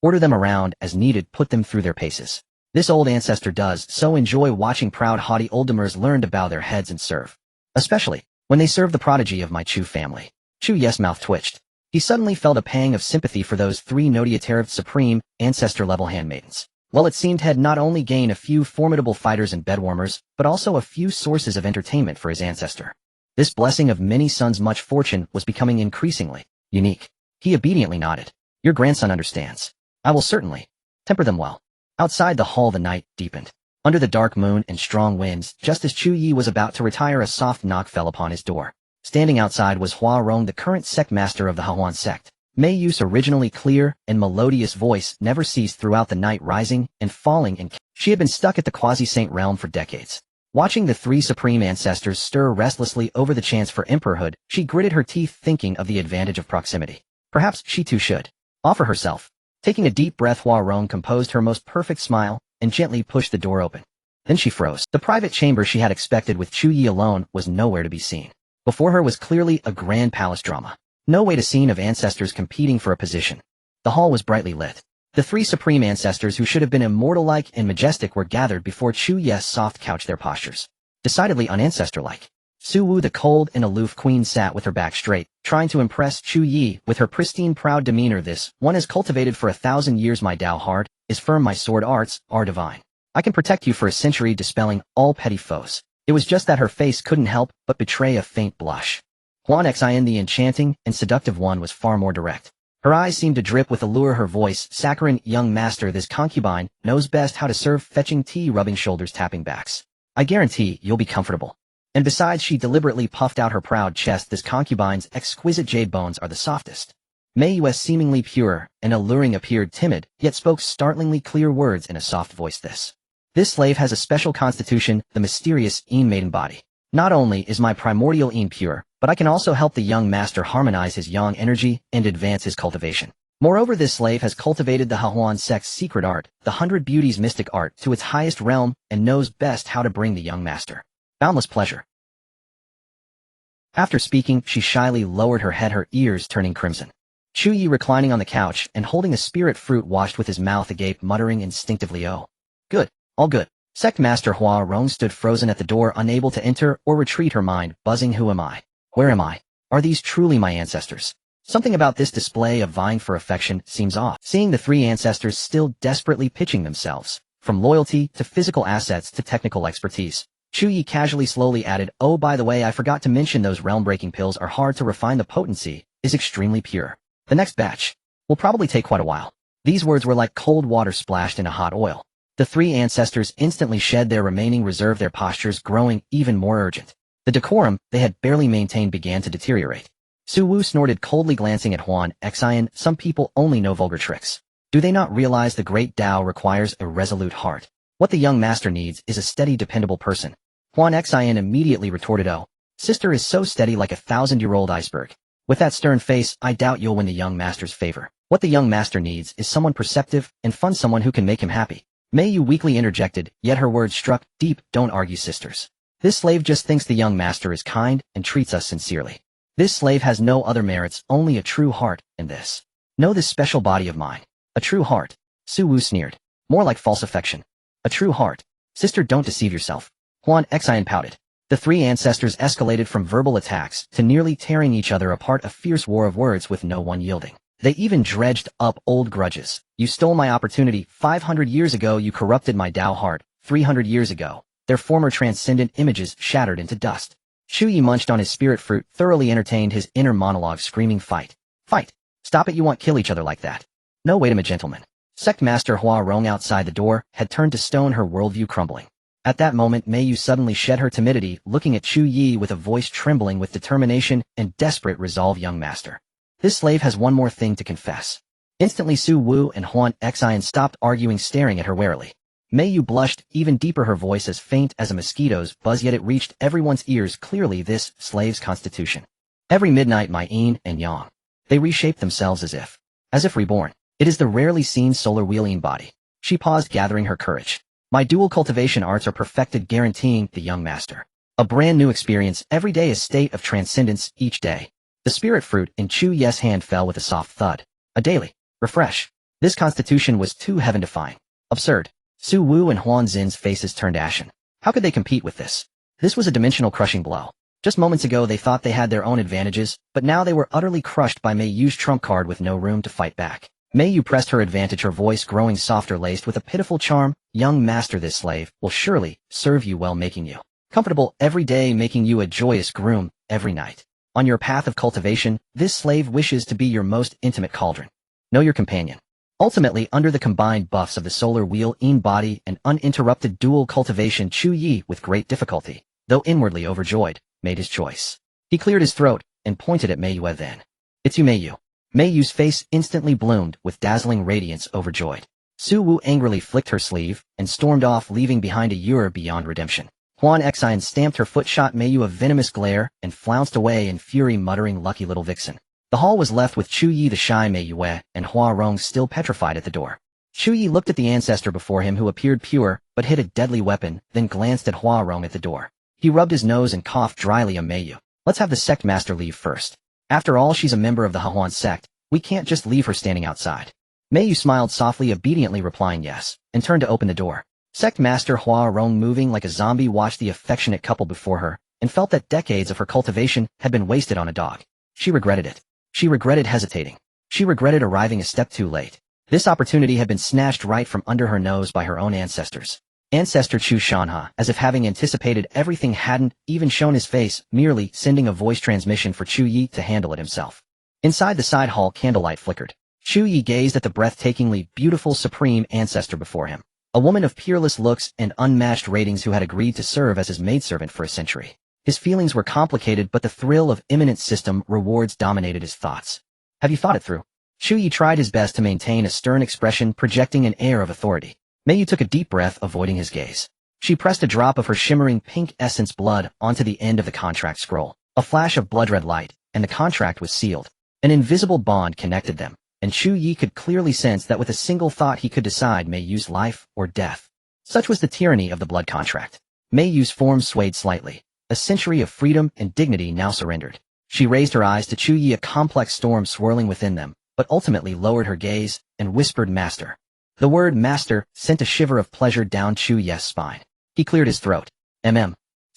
Order them around as needed, put them through their paces. This old ancestor does so enjoy watching proud, haughty oldtimers learn to bow their heads and serve. Especially when they serve the prodigy of my Chu family. Chu Ye's mouth twitched. He suddenly felt a pang of sympathy for those three notiaterived supreme, ancestor-level handmaidens. Well, it seemed had not only gained a few formidable fighters and bedwarmers, but also a few sources of entertainment for his ancestor. This blessing of many sons' much fortune was becoming increasingly unique. He obediently nodded. Your grandson understands. I will certainly temper them well. Outside the hall the night deepened. Under the dark moon and strong winds, just as Chu Ye was about to retire, a soft knock fell upon his door. Standing outside was Hua Rong, the current sect master of the Dao Xuan Sect. Mei Yu's originally clear and melodious voice never ceased throughout the night, rising and falling, and she had been stuck at the quasi-saint realm for decades. Watching the three supreme ancestors stir restlessly over the chance for emperorhood, she gritted her teeth, thinking of the advantage of proximity. Perhaps she too should offer herself. Taking a deep breath, Hua Rong composed her most perfect smile and gently pushed the door open. Then she froze. The private chamber she had expected with Chu Ye alone was nowhere to be seen. Before her was clearly a grand palace drama. No way to scene of ancestors competing for a position. The hall was brightly lit. The three supreme ancestors, who should have been immortal-like and majestic, were gathered before Chu Ye's soft couch, their postures decidedly unancestor-like. Su Wu, the cold and aloof queen, sat with her back straight, trying to impress Chu Ye with her pristine, proud demeanor. This one has cultivated for 1,000 years. My Dao heart is firm, my sword arts are divine. I can protect you for a century, dispelling all petty foes. It was just that her face couldn't help but betray a faint blush. Huan Xin, the enchanting and seductive one, was far more direct. Her eyes seemed to drip with allure, her voice saccharine. Young master, this concubine knows best how to serve, fetching tea, rubbing shoulders, tapping backs. I guarantee you'll be comfortable. And besides, she deliberately puffed out her proud chest, this concubine's exquisite jade bones are the softest. Mei Yu's seemingly pure and alluring appeared timid, yet spoke startlingly clear words in a soft voice. This slave has a special constitution, the mysterious Yin maiden body. Not only is my primordial Yin pure, but I can also help the young master harmonize his yang energy and advance his cultivation. Moreover, this slave has cultivated the Xuan Sect's secret art, the 100 Beauties mystic art, to its highest realm and knows best how to bring the young master boundless pleasure. After speaking, she shyly lowered her head, her ears turning crimson. Chu Ye, reclining on the couch and holding a spirit fruit, watched with his mouth agape, muttering instinctively, "Oh, good, all good." Sect Master Hua Rong stood frozen at the door, unable to enter or retreat, her mind buzzing. Who am I? Where am I? Are these truly my ancestors? Something about this display of vying for affection seems off. Seeing the three ancestors still desperately pitching themselves, from loyalty to physical assets to technical expertise, Chu Ye casually slowly added, "Oh, by the way, I forgot to mention those realm-breaking pills are hard to refine. The potency is extremely pure. The next batch will probably take quite a while." These words were like cold water splashed into hot oil. The three ancestors instantly shed their remaining reserve, their postures growing even more urgent. The decorum they had barely maintained began to deteriorate. Su Wu snorted coldly, glancing at Huan Xian. Some people only know vulgar tricks. Do they not realize the great Dao requires a resolute heart? What the young master needs is a steady, dependable person. Huan Xian immediately retorted, "Oh, sister is so steady, like a 1,000-year-old iceberg. With that stern face, I doubt you'll win the young master's favor. What the young master needs is someone perceptive and fun, someone who can make him happy." Mei Yu weakly interjected, yet her words struck deep. "Don't argue, sisters. This slave just thinks the young master is kind and treats us sincerely. This slave has no other merits, only a true heart, and this. Know this special body of mine. A true heart." Su Wu sneered. "More like false affection. A true heart. Sister, don't deceive yourself." Huan Xian pouted. The three ancestors escalated from verbal attacks to nearly tearing each other apart, a fierce war of words with no one yielding. They even dredged up old grudges. "You stole my opportunity. 500 years ago you corrupted my Dao heart. 300 years ago, their former transcendent images shattered into dust." Chu Ye munched on his spirit fruit, thoroughly entertained his inner monologue, screaming, "Fight! Fight! Stop it, you won't kill each other like that. No, wait a minute, gentlemen." Sect Master Hua Rong outside the door had turned to stone, her worldview crumbling. At that moment, Mei Yu suddenly shed her timidity, looking at Chu Ye with a voice trembling with determination and desperate resolve. "Young master, this slave has one more thing to confess." Instantly, Su Wu and Huan Xian stopped arguing, staring at her warily. Mei Yu blushed even deeper, her voice as faint as a mosquito's buzz, yet it reached everyone's ears clearly. "This slave's constitution. Every midnight, my yin and yang. They reshape themselves as if reborn. It is the rarely seen solar wheeling body." She paused, gathering her courage. "My dual cultivation arts are perfected, guaranteeing the young master a brand new experience every day, a state of transcendence each day." The spirit fruit in Chu Ye's hand fell with a soft thud. "A daily refresh. This constitution was too heaven defying. Absurd." Su Wu and Huan Xin's faces turned ashen. How could they compete with this? This was a dimensional crushing blow. Just moments ago they thought they had their own advantages, but now they were utterly crushed by Mei Yu's trump card with no room to fight back. Mei Yu pressed her advantage, her voice growing softer, laced with a pitiful charm. "Young master, this slave will surely serve you well, making you comfortable every day, making you a joyous groom every night. On your path of cultivation, this slave wishes to be your most intimate cauldron. Know your companion." Ultimately, under the combined buffs of the solar wheel in body and uninterrupted dual cultivation, Chu Ye, with great difficulty, though inwardly overjoyed, made his choice. He cleared his throat and pointed at Mei Yu. "Then, it's you, Mei Yu." Mei Yu's face instantly bloomed with dazzling radiance, overjoyed. Su Wu angrily flicked her sleeve and stormed off, leaving behind a year beyond redemption. Huan Xian stamped her foot, shot Mei Yu a venomous glare, and flounced away in fury, muttering, "Lucky little vixen." The hall was left with Chu Ye, the shy Mei Yu, and Hua Rong still petrified at the door. Chu Ye looked at the ancestor before him, who appeared pure but hid a deadly weapon, then glanced at Hua Rong at the door. He rubbed his nose and coughed dryly. "Mei Yu, let's have the sect master leave first. After all, she's a member of the Xuan Sect. We can't just leave her standing outside." Mei Yu smiled softly, obediently replying yes, and turned to open the door. Sect Master Hua Rong, moving like a zombie, watched the affectionate couple before her, and felt that decades of her cultivation had been wasted on a dog. She regretted it. She regretted hesitating. She regretted arriving a step too late. This opportunity had been snatched right from under her nose by her own ancestors. Ancestor Chu Shanha, as if having anticipated everything, hadn't even shown his face, merely sending a voice transmission for Chu Ye to handle it himself. Inside the side hall, candlelight flickered. Chu Ye gazed at the breathtakingly beautiful supreme ancestor before him, a woman of peerless looks and unmatched ratings who had agreed to serve as his maidservant for a century. His feelings were complicated, but the thrill of imminent system rewards dominated his thoughts. "Have you thought it through?" Chu Ye tried his best to maintain a stern expression, projecting an air of authority. Mei Yu took a deep breath, avoiding his gaze. She pressed a drop of her shimmering pink essence blood onto the end of the contract scroll. A flash of blood-red light, and the contract was sealed. An invisible bond connected them, and Chu Ye could clearly sense that with a single thought he could decide Mei Yu's life or death. Such was the tyranny of the blood contract. Mei Yu's form swayed slightly. A century of freedom and dignity now surrendered. She raised her eyes to Chu Ye, a complex storm swirling within them, but ultimately lowered her gaze and whispered master. The word master sent a shiver of pleasure down Chu Ye's spine. He cleared his throat.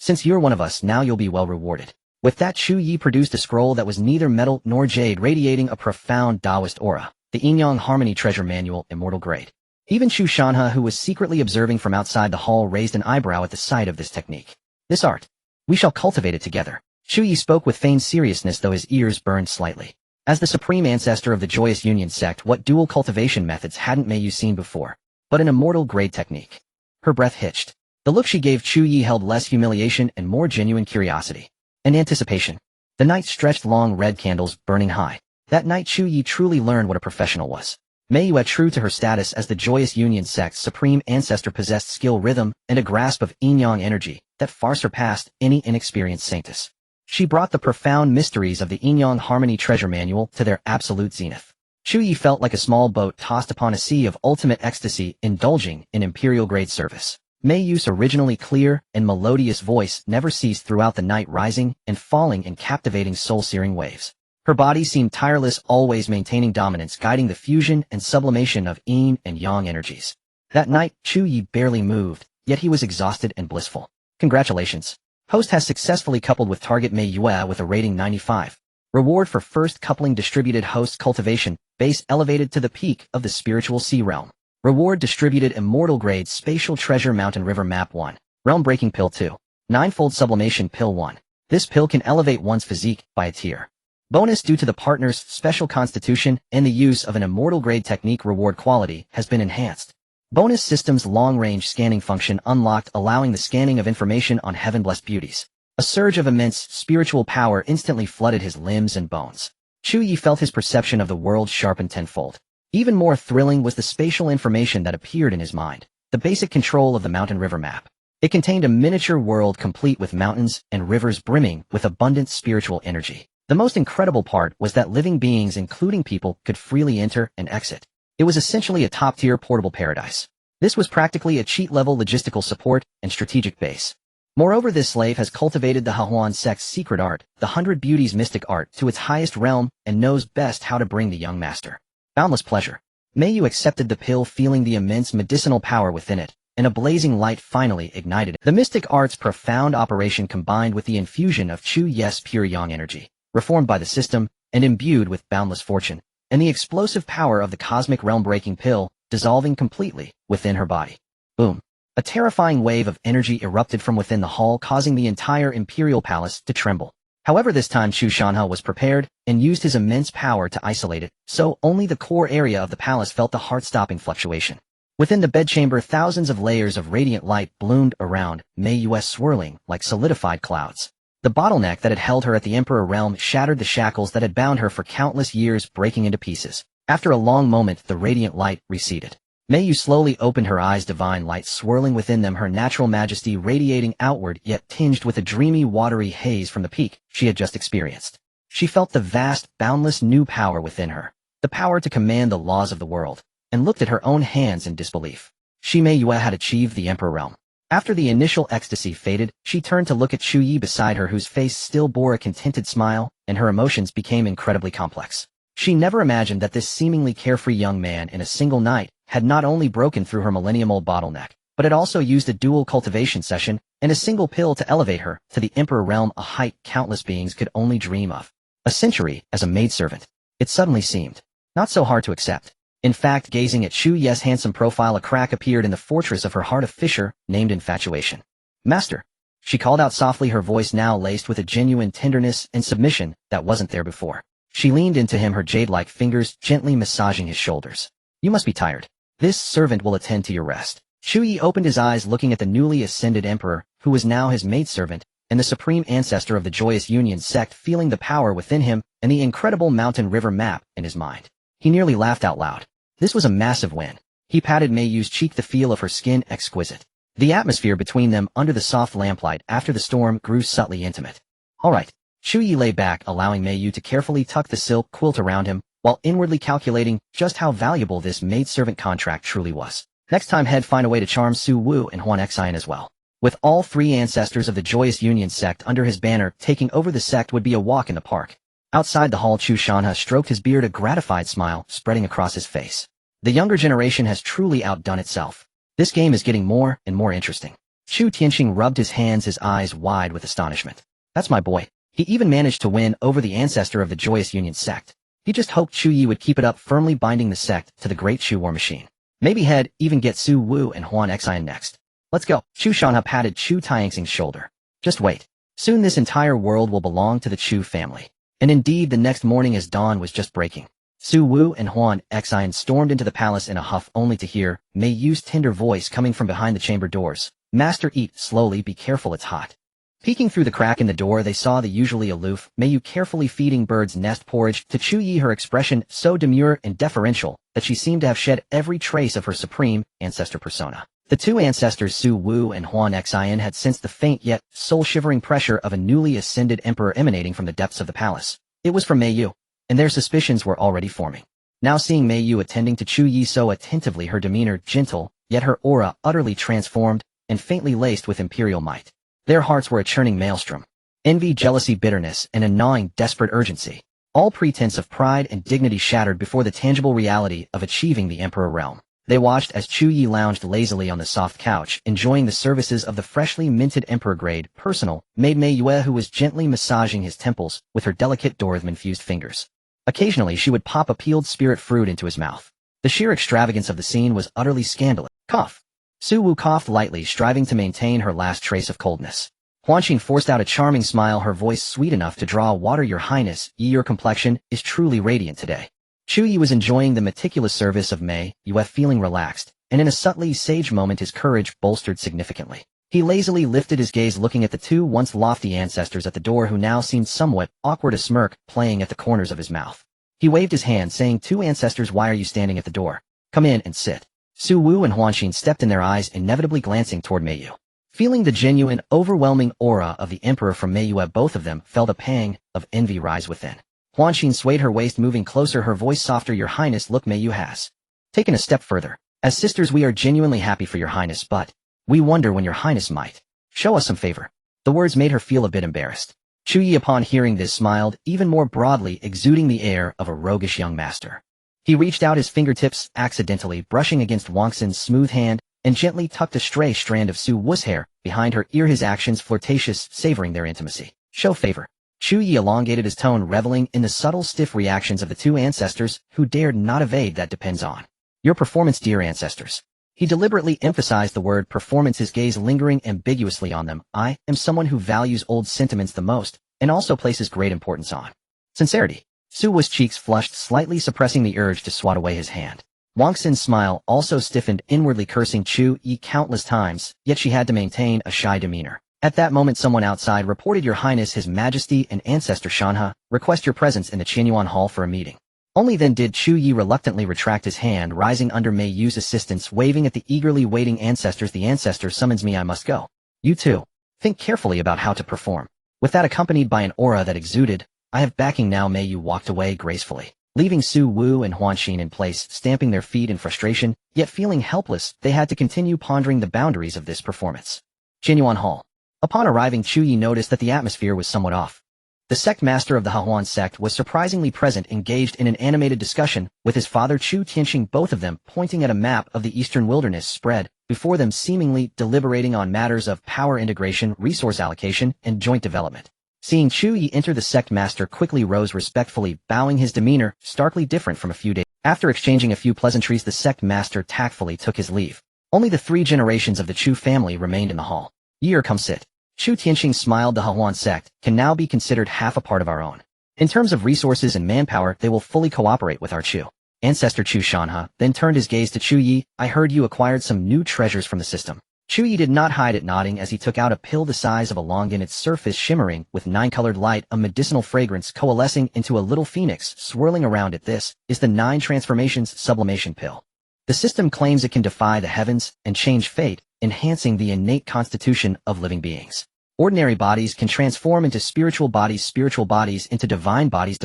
Since you're one of us, now you'll be well rewarded. With that, Chu Ye produced a scroll that was neither metal nor jade, radiating a profound Taoist aura, the Yin-Yang Harmony Treasure Manual, Immortal Grade. Even Chu Shanhe, who was secretly observing from outside the hall, raised an eyebrow at the sight of this technique. This art. We shall cultivate it together. Chu Ye spoke with feigned seriousness, though his ears burned slightly. As the supreme ancestor of the Joyous Union sect, what dual cultivation methods hadn't Mei Yu seen before? But an immortal grade technique. Her breath hitched. The look she gave Chu Ye held less humiliation and more genuine curiosity. And anticipation. The night stretched, long red candles burning high. That night Chu Ye truly learned what a professional was. Mei Yu, true to her status as the Joyous Union sect's supreme ancestor, possessed skill, rhythm, and a grasp of yin-yang energy that far surpassed any inexperienced saintess. She brought the profound mysteries of the Yin-Yang Harmony Treasure Manual to their absolute zenith. Chu Ye felt like a small boat tossed upon a sea of ultimate ecstasy, indulging in imperial-grade service. Mei Yu's originally clear and melodious voice never ceased throughout the night, rising and falling in captivating soul-searing waves. Her body seemed tireless, always maintaining dominance, guiding the fusion and sublimation of yin and yang energies. That night, Chu Ye barely moved, yet he was exhausted and blissful. Congratulations. Host has successfully coupled with target Mei Yu with a rating 95. Reward for first coupling distributed. Host cultivation, base elevated to the peak of the spiritual sea realm. Reward distributed immortal grade spatial treasure mountain river map 1. Realm breaking pill 2. Ninefold sublimation pill 1. This pill can elevate one's physique by a tier. Bonus due to the partner's special constitution and the use of an immortal grade technique. Reward quality has been enhanced. Bonus system's long-range scanning function unlocked, allowing the scanning of information on heaven-blessed beauties. A surge of immense spiritual power instantly flooded his limbs and bones. Chu Ye felt his perception of the world sharpened tenfold. Even more thrilling was the spatial information that appeared in his mind. The basic control of the mountain river map. It contained a miniature world complete with mountains and rivers brimming with abundant spiritual energy. The most incredible part was that living beings, including people, could freely enter and exit. It was essentially a top-tier portable paradise. This was practically a cheat-level logistical support and strategic base. Moreover, this slave has cultivated the Dao Xuan Sect's secret art, the 100 Beauties mystic art, to its highest realm and knows best how to bring the young master boundless pleasure. Mei Yu accepted the pill, feeling the immense medicinal power within it, and a blazing light finally ignited it. The mystic art's profound operation, combined with the infusion of Chu Ye's pure yang energy, reformed by the system and imbued with boundless fortune, and the explosive power of the cosmic realm-breaking pill, dissolving completely within her body. Boom. A terrifying wave of energy erupted from within the hall, causing the entire imperial palace to tremble. However, this time Chu Shanhe was prepared and used his immense power to isolate it, so only the core area of the palace felt the heart-stopping fluctuation. Within the bedchamber, thousands of layers of radiant light bloomed around Mei Yu, swirling like solidified clouds. The bottleneck that had held her at the Emperor realm shattered the shackles that had bound her for countless years, breaking into pieces. After a long moment, the radiant light receded. Mei Yu slowly opened her eyes, divine light swirling within them, her natural majesty radiating outward, yet tinged with a dreamy, watery haze from the peak she had just experienced. She felt the vast, boundless new power within her, the power to command the laws of the world, and looked at her own hands in disbelief. She, Mei Yu, had achieved the Emperor realm. After the initial ecstasy faded, she turned to look at Chu Ye beside her, whose face still bore a contented smile, and her emotions became incredibly complex. She never imagined that this seemingly carefree young man in a single night had not only broken through her millennium-old bottleneck, but had also used a dual cultivation session and a single pill to elevate her to the Emperor realm, a height countless beings could only dream of. A century as a maidservant. It suddenly seemed not so hard to accept. In fact, gazing at Chu Ye's handsome profile, a crack appeared in the fortress of her heart, a fissure named infatuation. Master, she called out softly, her voice now laced with a genuine tenderness and submission that wasn't there before. She leaned into him, her jade-like fingers gently massaging his shoulders. You must be tired. This servant will attend to your rest. Chu Ye opened his eyes, looking at the newly ascended emperor, who was now his maidservant, and the supreme ancestor of the Joyous Union sect, feeling the power within him and the incredible mountain river map in his mind. He nearly laughed out loud. This was a massive win. He patted Mei Yu's cheek, the feel of her skin exquisite. The atmosphere between them under the soft lamplight after the storm grew subtly intimate. All right. Chu Ye lay back, allowing Mei Yu to carefully tuck the silk quilt around him, while while inwardly calculating just how valuable this maidservant contract truly was. Next time he'd find a way to charm Su Wu and Huan Xian as well. With all three ancestors of the Joyous Union sect under his banner, taking over the sect would be a walk in the park. Outside the hall, Chu Shanha stroked his beard, a gratified smile spreading across his face. The younger generation has truly outdone itself. This game is getting more and more interesting. Chu Tianqing rubbed his hands, his eyes wide with astonishment. That's my boy. He even managed to win over the ancestor of the Joyous Union sect. He just hoped Chu Ye would keep it up, firmly binding the sect to the great Chu war machine. Maybe he'd even get Su Wu and Huan Xian next. Let's go. Chu Shanha patted Chu Tianxing's shoulder. Just wait. Soon this entire world will belong to the Chu family. And indeed, the next morning as dawn was just breaking, Su Wu and Huan Xian stormed into the palace in a huff, only to hear Mei Yu's tender voice coming from behind the chamber doors. Master, eat slowly, be careful, it's hot. Peeking through the crack in the door, they saw the usually aloof Mei Yu carefully feeding bird's nest porridge to Chu Ye, her expression so demure and deferential that she seemed to have shed every trace of her supreme ancestor persona. The two ancestors Su Wu and Huan Xian had sensed the faint yet soul-shivering pressure of a newly ascended emperor emanating from the depths of the palace. It was from Mei Yu, and their suspicions were already forming. Now seeing Mei Yu attending to Chu Ye so attentively, her demeanor gentle, yet her aura utterly transformed and faintly laced with imperial might. Their hearts were a churning maelstrom. Envy, jealousy, bitterness, and a gnawing, desperate urgency. All pretense of pride and dignity shattered before the tangible reality of achieving the emperor realm. They watched as Chu Ye lounged lazily on the soft couch, enjoying the services of the freshly minted emperor-grade personal maid Mei Yue, who was gently massaging his temples with her delicate Dorithman-fused fingers. Occasionally she would pop a peeled spirit fruit into his mouth. The sheer extravagance of the scene was utterly scandalous. Cough. Su Wu coughed lightly, striving to maintain her last trace of coldness. Huanqing forced out a charming smile, her voice sweet enough to draw water. Your Highness, your complexion is truly radiant today. Chu Ye was enjoying the meticulous service of Mei Yue, feeling relaxed, and in a subtly sage moment his courage bolstered significantly. He lazily lifted his gaze, looking at the two once lofty ancestors at the door, who now seemed somewhat awkward, a smirk playing at the corners of his mouth. He waved his hand, saying, "Two ancestors, why are you standing at the door? Come in and sit." Su Wu and Huanqing stepped in, their eyes inevitably glancing toward Mei Yu. Feeling the genuine, overwhelming aura of the emperor from Mei Yu, both of them felt a pang of envy rise within. Huanqing swayed her waist, moving closer, her voice softer. Your Highness, look, Mei Yu has taken a step further. As sisters, we are genuinely happy for your Highness, but we wonder when your Highness might show us some favor. The words made her feel a bit embarrassed. Chu Ye, upon hearing this, smiled even more broadly, exuding the air of a roguish young master. He reached out his fingertips, accidentally brushing against Wang Xin's smooth hand, and gently tucked a stray strand of Su Wu's hair behind her ear, his actions flirtatious, savoring their intimacy. Show favor. Chu Ye elongated his tone, reveling in the subtle, stiff reactions of the two ancestors, who dared not evade. That depends on your performance, dear ancestors. He deliberately emphasized the word performance, his gaze lingering ambiguously on them. I am someone who values old sentiments the most, and also places great importance on sincerity. Su Wu's cheeks flushed slightly, suppressing the urge to swat away his hand. Wang Xin's smile also stiffened, inwardly cursing Chu Ye countless times, yet she had to maintain a shy demeanor. At that moment someone outside reported, Your Highness, His Majesty and Ancestor Shanha request your presence in the Qianyuan Hall for a meeting. Only then did Chu Ye reluctantly retract his hand, rising under Mei Yu's assistance, waving at the eagerly waiting ancestors. The ancestor summons me, I must go. You too. Think carefully about how to perform. With that accompanied by an aura that exuded, I have backing now. Mei Yu walked away gracefully, leaving Su Wu and Huanqing in place, stamping their feet in frustration, yet feeling helpless. They had to continue pondering the boundaries of this performance. Qianyuan Hall. Upon arriving, Chu Ye noticed that the atmosphere was somewhat off. The sect master of the Dao Xuan Sect was surprisingly present, engaged in an animated discussion with his father Chu Tianqing, both of them pointing at a map of the eastern wilderness spread before them, seemingly deliberating on matters of power integration, resource allocation, and joint development. Seeing Chu Ye enter, the sect master quickly rose respectfully, bowing, his demeanor starkly different from a few days. After exchanging a few pleasantries, the sect master tactfully took his leave. Only the 3 generations of the Chu family remained in the hall. Year, come sit. Chu Tianqing smiled. The Dao Xuan Sect can now be considered half a part of our own. In terms of resources and manpower, they will fully cooperate with our Chu. Ancestor Chu Shanha then turned his gaze to Chu Ye. I heard you acquired some new treasures from the system. Chu Ye did not hide it, nodding as he took out a pill the size of a longan, its surface shimmering with 9-colored light, a medicinal fragrance coalescing into a little phoenix swirling around it. This is the 9 transformations sublimation pill. The system claims it can defy the heavens and change fate, enhancing the innate constitution of living beings. Ordinary bodies can transform into spiritual bodies into divine bodies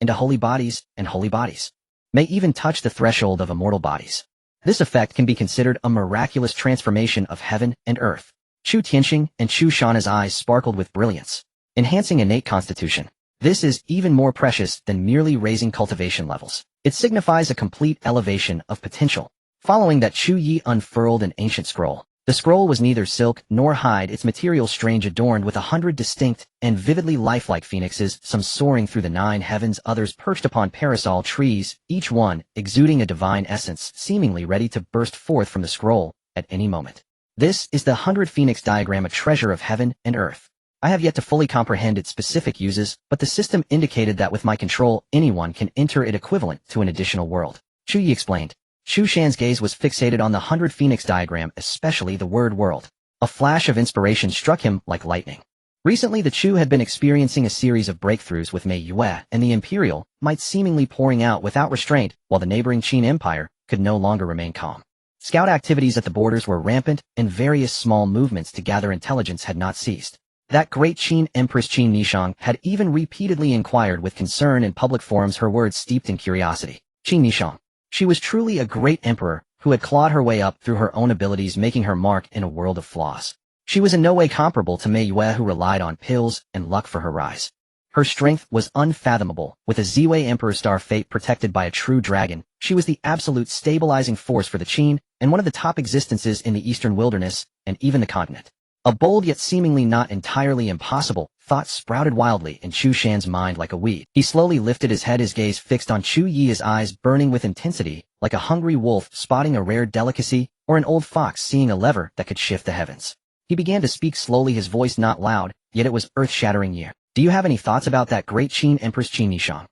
into holy bodies, and holy bodies may even touch the threshold of immortal bodies. This effect can be considered a miraculous transformation of heaven and earth. Chu Tianxing and Chu Shan's eyes sparkled with brilliance, enhancing innate constitution. This is even more precious than merely raising cultivation levels. It signifies a complete elevation of potential. Following that, Chu Ye unfurled an ancient scroll. The scroll was neither silk nor hide, its material strange, adorned with 100 distinct and vividly lifelike phoenixes, some soaring through the 9 heavens, others perched upon parasol trees, each one exuding a divine essence, seemingly ready to burst forth from the scroll at any moment. This is the 100 Phoenix diagram, a treasure of heaven and earth. I have yet to fully comprehend its specific uses, but the system indicated that with my control, anyone can enter it, equivalent to an additional world. Chu Ye explained. Chu Shan's gaze was fixated on the 100 Phoenix diagram, especially the word world. A flash of inspiration struck him like lightning. Recently, the Chu had been experiencing a series of breakthroughs with Mei Yue and the Imperial might seemingly pouring out without restraint, while the neighboring Qin Empire could no longer remain calm. Scout activities at the borders were rampant, and various small movements to gather intelligence had not ceased. That great Qin Empress Qin Nishang had even repeatedly inquired with concern in public forums, her words steeped in curiosity. Qin Nishang. She was truly a great emperor who had clawed her way up through her own abilities, making her mark in a world of flaws. She was in no way comparable to Mei Yue, who relied on pills and luck for her rise. Her strength was unfathomable. With a Ziwei Emperor star fate protected by a true dragon, she was the absolute stabilizing force for the Qin and one of the top existences in the eastern wilderness and even the continent. A bold yet seemingly not entirely impossible thought sprouted wildly in Chu Shan's mind like a weed. He slowly lifted his head, his gaze fixed on Chu Ye, his eyes burning with intensity, like a hungry wolf spotting a rare delicacy or an old fox seeing a lever that could shift the heavens. He began to speak slowly, his voice not loud, yet it was earth-shattering. Do you have any thoughts about that great Qin Empress Qin Nishang?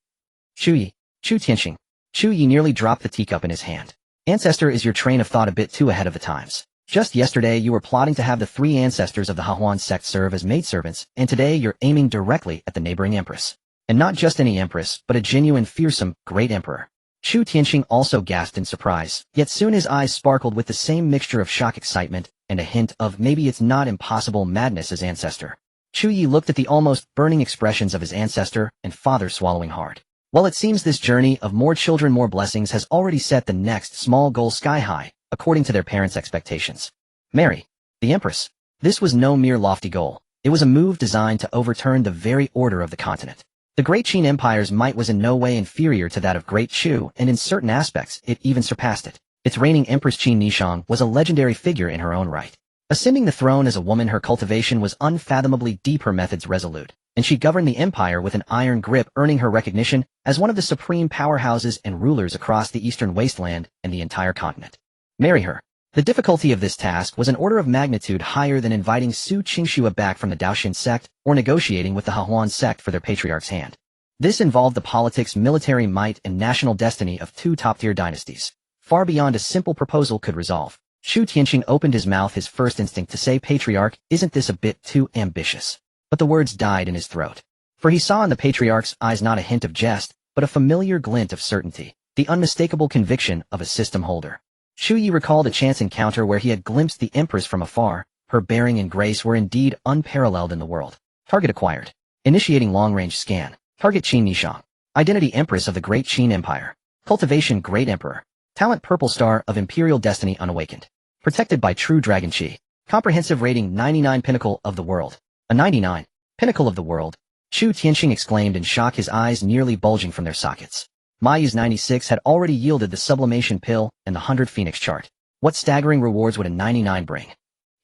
Chu Ye. Chu Tianxing. Chu Ye nearly dropped the teacup in his hand. Ancestor, is your train of thought a bit too ahead of the times? Just yesterday you were plotting to have the 3 ancestors of the Dao Xuan Sect serve as maidservants, and today you're aiming directly at the neighboring empress. And not just any empress, but a genuine, fearsome, great emperor. Chu Tianxing also gasped in surprise, yet soon his eyes sparkled with the same mixture of shock, excitement, and a hint of maybe it's not impossible madness as ancestor. Chu Ye looked at the almost burning expressions of his ancestor and father, swallowing hard. Well, it seems this journey of more children, more blessings has already set the next small goal sky high, according to their parents' expectations. Marry the empress. This was no mere lofty goal. It was a move designed to overturn the very order of the continent. The Great Qin Empire's might was in no way inferior to that of Great Chu, and in certain aspects it even surpassed it. Its reigning empress Qin Nishang was a legendary figure in her own right. Ascending the throne as a woman, her cultivation was unfathomably deep, her methods resolute, and she governed the empire with an iron grip, earning her recognition as one of the supreme powerhouses and rulers across the eastern wasteland and the entire continent. Marry her. The difficulty of this task was an order of magnitude higher than inviting Su Qingxue back from the Dao Xuan Sect or negotiating with the Dao Xuan Sect for their patriarch's hand. This involved the politics, military might, and national destiny of 2 top-tier dynasties, far beyond a simple proposal could resolve. Chu Tianxing opened his mouth, his first instinct to say, "Patriarch, isn't this a bit too ambitious?" But the words died in his throat. For he saw in the patriarch's eyes not a hint of jest, but a familiar glint of certainty, the unmistakable conviction of a system holder. Chu Ye recalled a chance encounter where he had glimpsed the empress from afar. Her bearing and grace were indeed unparalleled in the world. Target acquired. Initiating long-range scan. Target Qin Nishang. Identity empress of the Great Qin Empire. Cultivation Great Emperor. Talent Purple Star of Imperial Destiny unawakened. Protected by True Dragon Qi. Comprehensive rating 99, Pinnacle of the World. A 99. Pinnacle of the World. Chu Tianxing exclaimed in shock, his eyes nearly bulging from their sockets. Mayu's 96 had already yielded the sublimation pill and the 100 Phoenix chart. What staggering rewards would a 99 bring?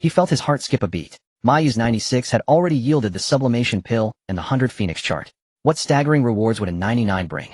He felt his heart skip a beat. Mayu's 96 had already yielded the sublimation pill and the 100 Phoenix chart. What staggering rewards would a 99 bring?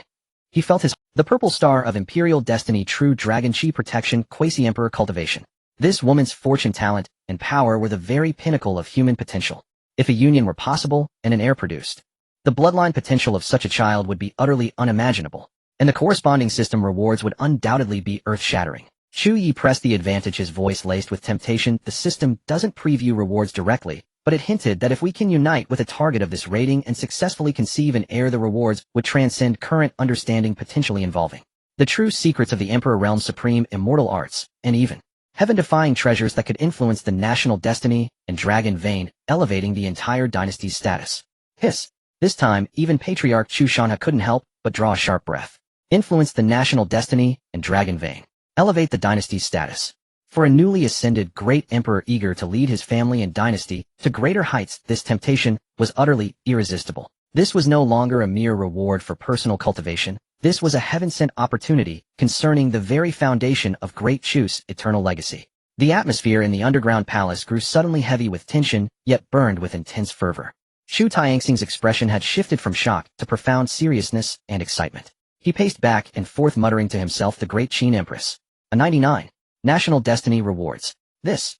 He felt the Purple Star of Imperial Destiny, True Dragon Qi Protection, Quasi-Emperor Cultivation. This woman's fortune, talent, and power were the very pinnacle of human potential. If a union were possible and an heir produced, the bloodline potential of such a child would be utterly unimaginable. And the corresponding system rewards would undoubtedly be earth-shattering. Chu Ye pressed the advantage, his voice laced with temptation. The system doesn't preview rewards directly, but it hinted that if we can unite with a target of this rating and successfully conceive an heir, the rewards would transcend current understanding, potentially involving the true secrets of the Emperor Realm's supreme immortal arts, and even heaven-defying treasures that could influence the national destiny, and dragon vein, elevating the entire dynasty's status. Hiss. This time, even Patriarch Chu Shanha couldn't help but draw a sharp breath. Influence the national destiny, and dragon vein. Elevate the dynasty's status. For a newly ascended great emperor eager to lead his family and dynasty to greater heights, this temptation was utterly irresistible. This was no longer a mere reward for personal cultivation. This was a heaven-sent opportunity concerning the very foundation of Great Chu's eternal legacy. The atmosphere in the underground palace grew suddenly heavy with tension, yet burned with intense fervor. Chu Tianxing's expression had shifted from shock to profound seriousness and excitement. He paced back and forth muttering to himself, the great Qin Empress. A 99. National destiny rewards. This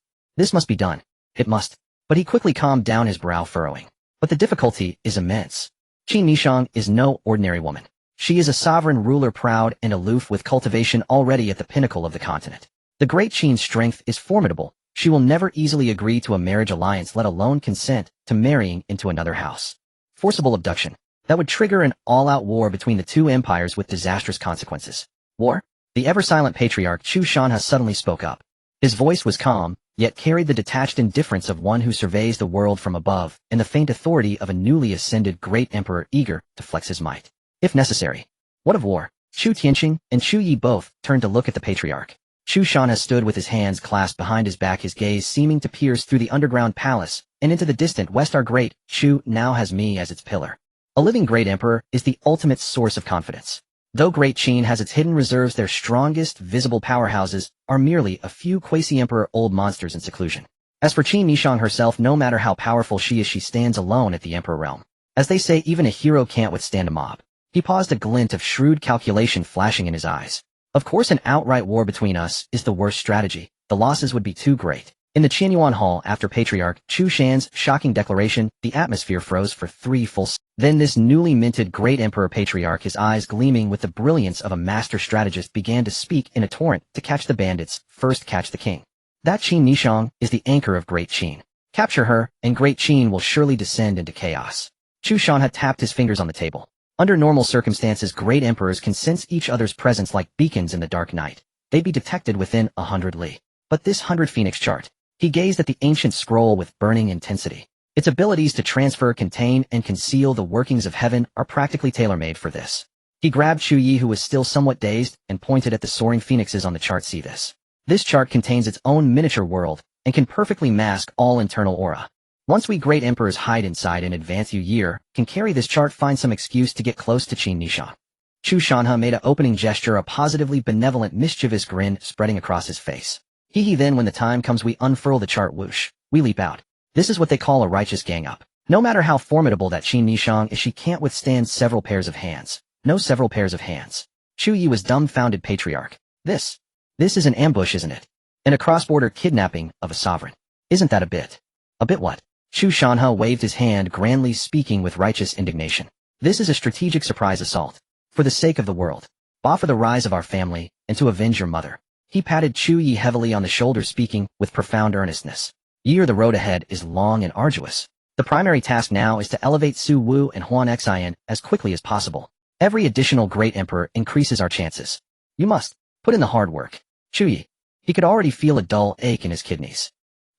must be done. It must. But he quickly calmed down, his brow furrowing. But the difficulty is immense. Qin Nishang is no ordinary woman. She is a sovereign ruler, proud and aloof, with cultivation already at the pinnacle of the continent. The great Qin's strength is formidable. She will never easily agree to a marriage alliance, let alone consent to marrying into another house. Forcible abduction. That would trigger an all-out war between the two empires with disastrous consequences. War? The ever-silent Patriarch Chu Shanha suddenly spoke up. His voice was calm, yet carried the detached indifference of one who surveys the world from above, and the faint authority of a newly ascended great emperor eager to flex his might. If necessary. What of war? Chu Tianqing and Chu Ye both turned to look at the Patriarch. Chu Shanha stood with his hands clasped behind his back, his gaze seeming to pierce through the underground palace and into the distant west. Our great Chu now has me as its pillar. A living great emperor is the ultimate source of confidence. Though Great Qin has its hidden reserves, their strongest visible powerhouses are merely a few quasi-emperor old monsters in seclusion. As for Qin Nishang herself, no matter how powerful she is, she stands alone at the emperor realm. As they say, even a hero can't withstand a mob. He paused, a glint of shrewd calculation flashing in his eyes. Of course, an outright war between us is the worst strategy. The losses would be too great. In the Qianyuan Hall, after Patriarch Chu Shan's shocking declaration, the atmosphere froze for 3 full seconds. Then this newly minted great emperor Patriarch, his eyes gleaming with the brilliance of a master strategist, began to speak in a torrent. To catch the bandits, first catch the king. That Qin Nishang is the anchor of Great Qin. Capture her, and Great Qin will surely descend into chaos. Chu Shanha tapped his fingers on the table. Under normal circumstances, great emperors can sense each other's presence like beacons in the dark night. They'd be detected within 100 li. But this 100 Phoenix chart. He gazed at the ancient scroll with burning intensity. Its abilities to transfer, contain, and conceal the workings of heaven are practically tailor-made for this. He grabbed Chu Ye, who was still somewhat dazed, and pointed at the soaring phoenixes on the chart. See this. This chart contains its own miniature world, and can perfectly mask all internal aura. Once we great emperors hide inside and advance, you year can carry this chart, find some excuse to get close to Qin Nishang. Chu Shanha made an opening gesture, a positively benevolent, mischievous grin spreading across his face. Hee then when the time comes, we unfurl the chart, whoosh. We leap out. This is what they call a righteous gang up. No matter how formidable that Qin Nishang is, she can't withstand several pairs of hands. No several pairs of hands. Chu Ye was dumbfounded. Patriarch. This is an ambush, isn't it? And a cross-border kidnapping of a sovereign. Isn't that a bit? A bit what? Chu Shanha waved his hand grandly, speaking with righteous indignation. This is a strategic surprise assault. For the sake of the world. For the rise of our family, and to avenge your mother. He patted Chu Ye heavily on the shoulder, speaking with profound earnestness. The road ahead is long and arduous. The primary task now is to elevate Su Wu and Huan Xian as quickly as possible. Every additional great emperor increases our chances. You must put in the hard work. Chu Ye. He could already feel a dull ache in his kidneys.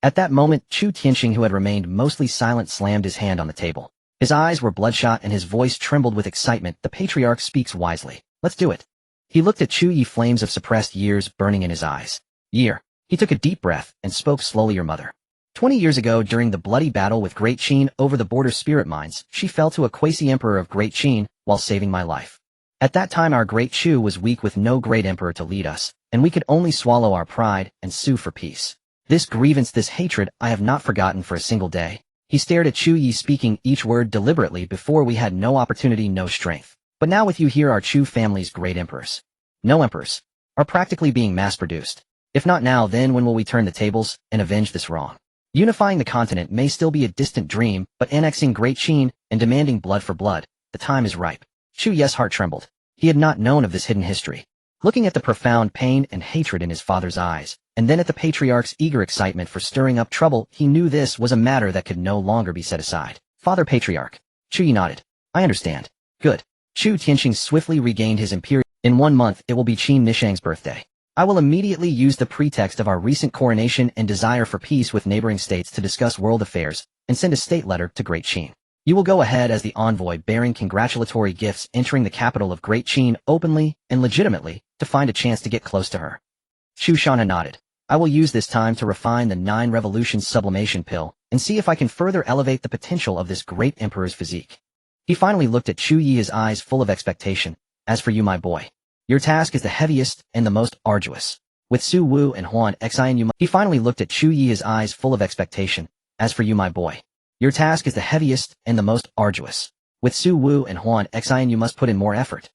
At that moment, Chu Tianqing, who had remained mostly silent, slammed his hand on the table. His eyes were bloodshot and his voice trembled with excitement. The Patriarch speaks wisely. Let's do it. He looked at Chu Ye, flames of suppressed years burning in his eyes. Year. He took a deep breath and spoke slowly. Your mother. 20 years ago, during the bloody battle with Great Qin over the border spirit mines, she fell to a quasi-emperor of Great Qin while saving my life. At that time, our Great Chu was weak with no great emperor to lead us, and we could only swallow our pride and sue for peace. This grievance, this hatred, I have not forgotten for a single day. He stared at Chu Ye, speaking each word deliberately. Before we had no opportunity, no strength. But now with you here, our Chu family's great emperors. No emperors. Are practically being mass-produced. If not now, then when will we turn the tables and avenge this wrong? Unifying the continent may still be a distant dream, but annexing Great Qin and demanding blood for blood, the time is ripe. Chu Ye's heart trembled. He had not known of this hidden history. Looking at the profound pain and hatred in his father's eyes, and then at the Patriarch's eager excitement for stirring up trouble, he knew this was a matter that could no longer be set aside. Father Patriarch. Chu Ye nodded. I understand. Good. Chu Tianqing swiftly regained his imperial. In 1 month, it will be Qin Nishang's birthday. I will immediately use the pretext of our recent coronation and desire for peace with neighboring states to discuss world affairs and send a state letter to Great Qin. You will go ahead as the envoy bearing congratulatory gifts entering the capital of Great Qin openly and legitimately to find a chance to get close to her. Chu Shanha nodded. I will use this time to refine the 9 revolutions sublimation pill and see if I can further elevate the potential of this great emperor's physique. He finally looked at Chu Ye, his eyes full of expectation. As for you, my boy, your task is the heaviest and the most arduous. With Su Wu and Huan Xian you must— He finally looked at Chu Ye, his eyes full of expectation. As for you, my boy, your task is the heaviest and the most arduous. With Su Wu and Huan Xian you must put in more effort.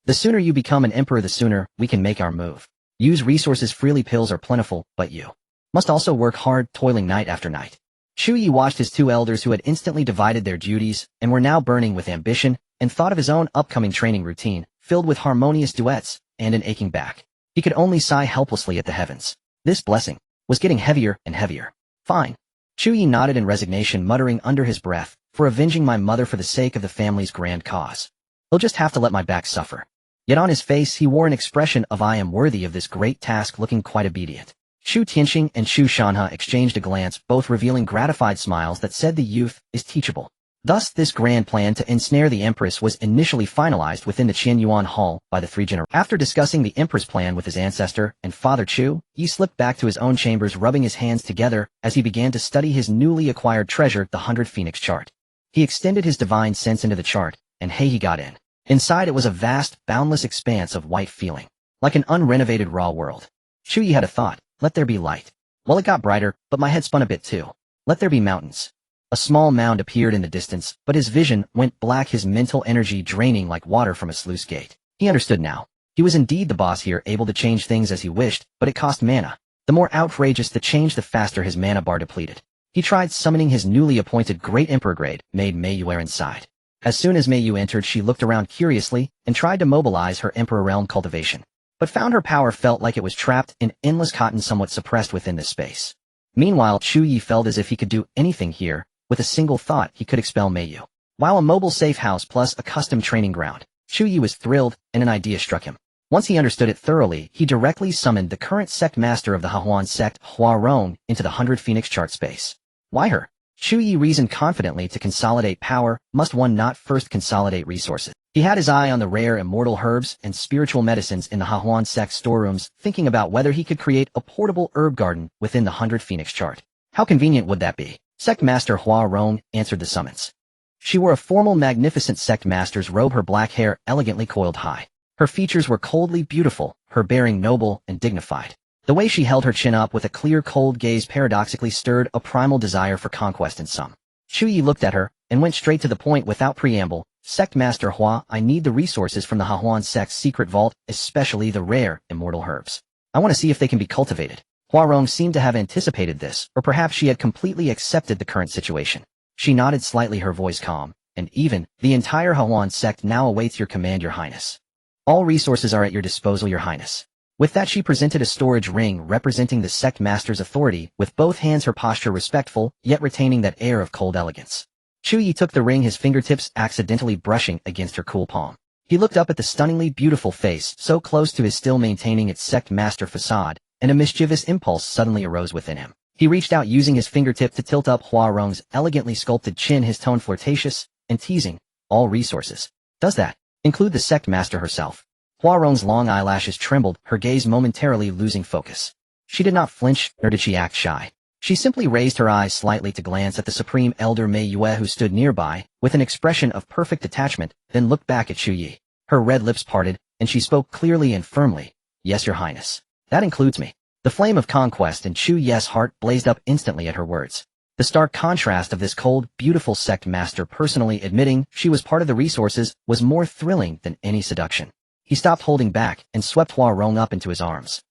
The sooner you become an emperor, the sooner we can make our move. Use resources freely. Pills are plentiful, but you must also work hard, toiling night after night. Chu Ye watched his 2 elders who had instantly divided their duties and were now burning with ambition and thought of his own upcoming training routine, filled with harmonious duets and an aching back. He could only sigh helplessly at the heavens. This blessing was getting heavier and heavier. Fine. Chu Ye nodded in resignation, muttering under his breath, for avenging my mother for the sake of the family's grand cause. He'll just have to let my back suffer. Yet on his face he wore an expression of I am worthy of this great task, looking quite obedient. Chu Tianxing and Chu Shanha exchanged a glance, both revealing gratified smiles that said the youth is teachable. Thus this grand plan to ensnare the Empress was initially finalized within the Qianyuan Hall by the 3 generals. After discussing the Emperor's plan with his ancestor and Father Chu, he slipped back to his own chambers, rubbing his hands together as he began to study his newly acquired treasure, the 100 Phoenix chart. He extended his divine sense into the chart, and hey, he got in. Inside it was a vast, boundless expanse of white, feeling like an unrenovated raw world. Chu Ye had a thought. Let there be light. Well, it got brighter, but my head spun a bit too. Let there be mountains. A small mound appeared in the distance, but his vision went black, his mental energy draining like water from a sluice gate. He understood now. He was indeed the boss here, able to change things as he wished, but it cost mana. The more outrageous the change, the faster his mana bar depleted. He tried summoning his newly appointed Great Emperor grade, made Mei Yu inside. As soon as Mei Yu entered, she looked around curiously and tried to mobilize her Emperor realm cultivation, but found her power felt like it was trapped in endless cotton, somewhat suppressed within this space. Meanwhile, Chu Ye felt as if he could do anything here. With a single thought, he could expel Mei Yu. While a mobile safe house plus a custom training ground, Chu Ye was thrilled, and an idea struck him. Once he understood it thoroughly, he directly summoned the current sect master of the Dao Sect, Hua Rong, into the 100 Phoenix chart space. Why her? Chu Ye reasoned confidently. To consolidate power, must one not first consolidate resources? He had his eye on the rare immortal herbs and spiritual medicines in the Dao Sect storerooms, thinking about whether he could create a portable herb garden within the 100 Phoenix chart. How convenient would that be? Sect Master Hua Rong answered the summons. She wore a formal, magnificent sect master's robe, her black hair elegantly coiled high. Her features were coldly beautiful, her bearing noble and dignified. The way she held her chin up with a clear, cold gaze paradoxically stirred a primal desire for conquest in some. Chu Ye looked at her and went straight to the point without preamble. Sect Master Hua, I need the resources from the Dao Sect's secret vault, especially the rare, immortal herbs. I want to see if they can be cultivated. Hua Rong seemed to have anticipated this, or perhaps she had completely accepted the current situation. She nodded slightly, her voice calm, and even, the entire Dao Sect now awaits your command, Your Highness. All resources are at your disposal, Your Highness. With that, she presented a storage ring representing the sect master's authority, with both hands, her posture respectful, yet retaining that air of cold elegance. Chu Ye took the ring, his fingertips accidentally brushing against her cool palm. He looked up at the stunningly beautiful face, so close to his, still maintaining its sect master facade, and a mischievous impulse suddenly arose within him. He reached out, using his fingertip to tilt up Hua Rong's elegantly sculpted chin, his tone flirtatious and teasing. All resources. Does that include the sect master herself? Hua Rong's long eyelashes trembled, her gaze momentarily losing focus. She did not flinch, nor did she act shy. She simply raised her eyes slightly to glance at the Supreme Elder Mei Yue, who stood nearby, with an expression of perfect detachment, then looked back at Chu Ye. Her red lips parted, and she spoke clearly and firmly. Yes, Your Highness. That includes me. The flame of conquest in Chu Ye's heart blazed up instantly at her words. The stark contrast of this cold, beautiful sect master personally admitting she was part of the resources was more thrilling than any seduction. He stopped holding back and swept Hua Rong up into his arms.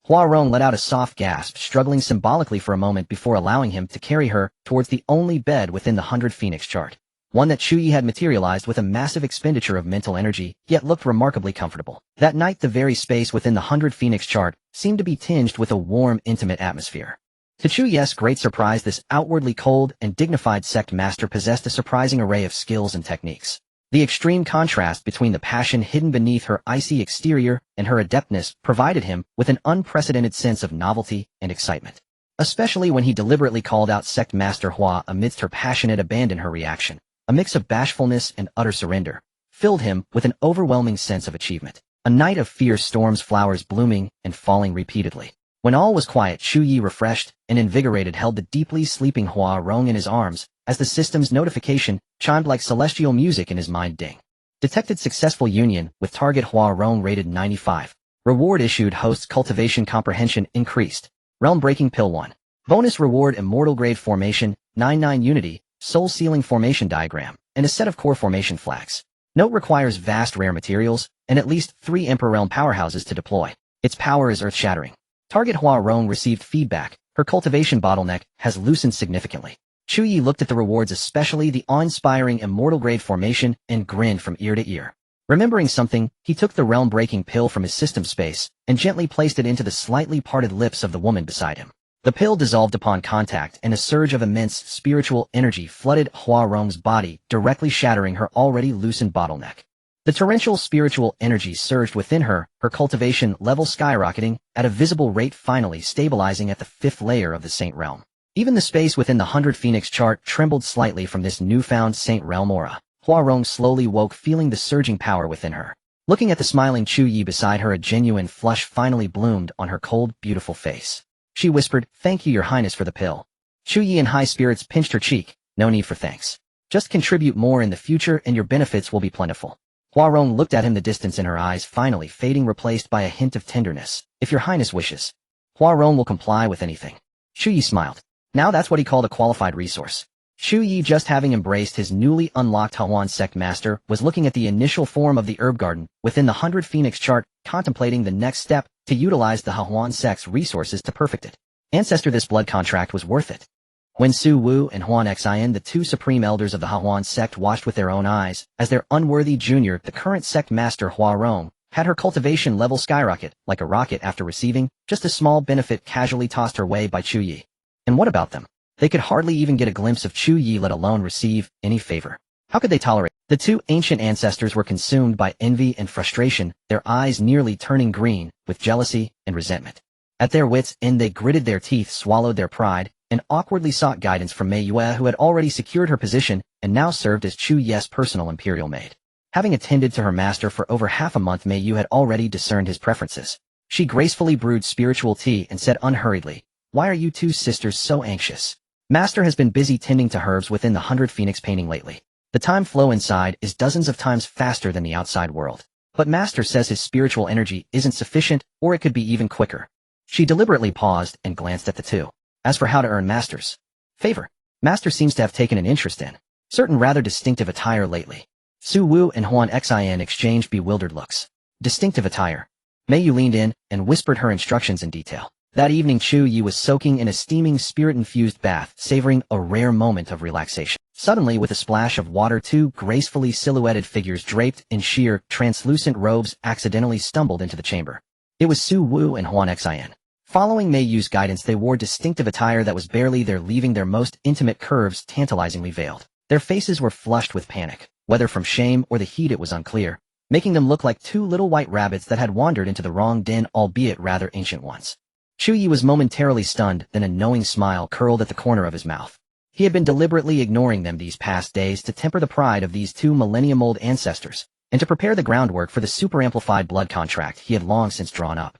Hua Rong let out a soft gasp, struggling symbolically for a moment before allowing him to carry her towards the only bed within the 100 Phoenix chart. One that Chu Ye had materialized with a massive expenditure of mental energy, yet looked remarkably comfortable. That night, the very space within the 100 Phoenix chart seemed to be tinged with a warm, intimate atmosphere. To Chu Ye's great surprise, this outwardly cold and dignified sect master possessed a surprising array of skills and techniques. The extreme contrast between the passion hidden beneath her icy exterior and her adeptness provided him with an unprecedented sense of novelty and excitement. Especially when he deliberately called out Sect Master Hua amidst her passionate abandon. Her reaction, a mix of bashfulness and utter surrender, filled him with an overwhelming sense of achievement. A night of fierce storms, flowers blooming and falling repeatedly. When all was quiet, Chu Ye, refreshed and invigorated, held the deeply sleeping Hua Rong in his arms as the system's notification chimed like celestial music in his mind. Ding. Detected successful union with target. Hua Rong rated 95. Reward issued. Host's cultivation comprehension increased. Realm breaking pill 1. Bonus reward: immortal grade formation, 99 unity, soul sealing formation diagram, and a set of core formation flags. Note: requires vast rare materials and at least 3 Emperor Realm powerhouses to deploy. Its power is earth-shattering. Target Hua Rong received feedback. Her cultivation bottleneck has loosened significantly. Chu Ye looked at the rewards, especially the awe-inspiring immortal grade formation, and grinned from ear to ear. Remembering something, he took the realm-breaking pill from his system space and gently placed it into the slightly parted lips of the woman beside him. The pill dissolved upon contact, and a surge of immense spiritual energy flooded Hua Rong's body, directly shattering her already loosened bottleneck. The torrential spiritual energy surged within her, her cultivation level skyrocketing at a visible rate, finally stabilizing at the 5th layer of the Saint Realm. Even the space within the 100 Phoenix chart trembled slightly from this newfound Saint Realm aura. Hua Rong slowly woke, feeling the surging power within her. Looking at the smiling Chu Ye beside her, a genuine flush finally bloomed on her cold, beautiful face. She whispered, "Thank you, Your Highness, for the pill." Chu Ye, in high spirits, pinched her cheek. "No need for thanks. Just contribute more in the future and your benefits will be plentiful." Hua Rong looked at him, the distance in her eyes finally fading, replaced by a hint of tenderness. "If Your Highness wishes, Hua Rong will comply with anything." Chu Ye smiled. Now that's what he called a qualified resource. Chu Ye, just having embraced his newly unlocked Dao Xuan Sect master, was looking at the initial form of the herb garden within the 100 Phoenix chart, contemplating the next step to utilize the Dao Xuan Sect's resources to perfect it. Ancestor, this blood contract was worth it. When Su Wu and Huan Xian, the 2 supreme elders of the Dao Xuan Sect, watched with their own eyes as their unworthy junior, the current sect master Hua Rong, had her cultivation level skyrocket like a rocket after receiving just a small benefit casually tossed her way by Chu Ye. And what about them? They could hardly even get a glimpse of Chu Ye, let alone receive any favor. How could they tolerate? The 2 ancient ancestors were consumed by envy and frustration, their eyes nearly turning green with jealousy and resentment. At their wits' end, they gritted their teeth, swallowed their pride, and awkwardly sought guidance from Mei Yue, who had already secured her position and now served as Chu Ye's personal imperial maid. Having attended to her master for over half a month, Mei Yue had already discerned his preferences. She gracefully brewed spiritual tea and said unhurriedly, "Why are you 2 sisters so anxious? Master has been busy tending to herbs within the 100 Phoenix painting lately. The time flow inside is dozens of times faster than the outside world. But Master says his spiritual energy isn't sufficient, or it could be even quicker." She deliberately paused and glanced at the 2. As for how to earn Master's favor, Master seems to have taken an interest in certain rather distinctive attire lately. Su Wu and Huan Xian exchanged bewildered looks. Distinctive attire. Mei Yu leaned in and whispered her instructions in detail. That evening, Chu Ye was soaking in a steaming spirit-infused bath, savoring a rare moment of relaxation. Suddenly, with a splash of water, 2 gracefully silhouetted figures draped in sheer, translucent robes accidentally stumbled into the chamber. It was Su Wu and Huan Xian. Following Mei Yu's guidance, they wore distinctive attire that was barely there, leaving their most intimate curves tantalizingly veiled. Their faces were flushed with panic, whether from shame or the heat it was unclear, making them look like 2 little white rabbits that had wandered into the wrong den, albeit rather ancient ones. Chu Ye was momentarily stunned, then a knowing smile curled at the corner of his mouth. He had been deliberately ignoring them these past days to temper the pride of these 2 millennium-old ancestors, and to prepare the groundwork for the super-amplified blood contract he had long since drawn up.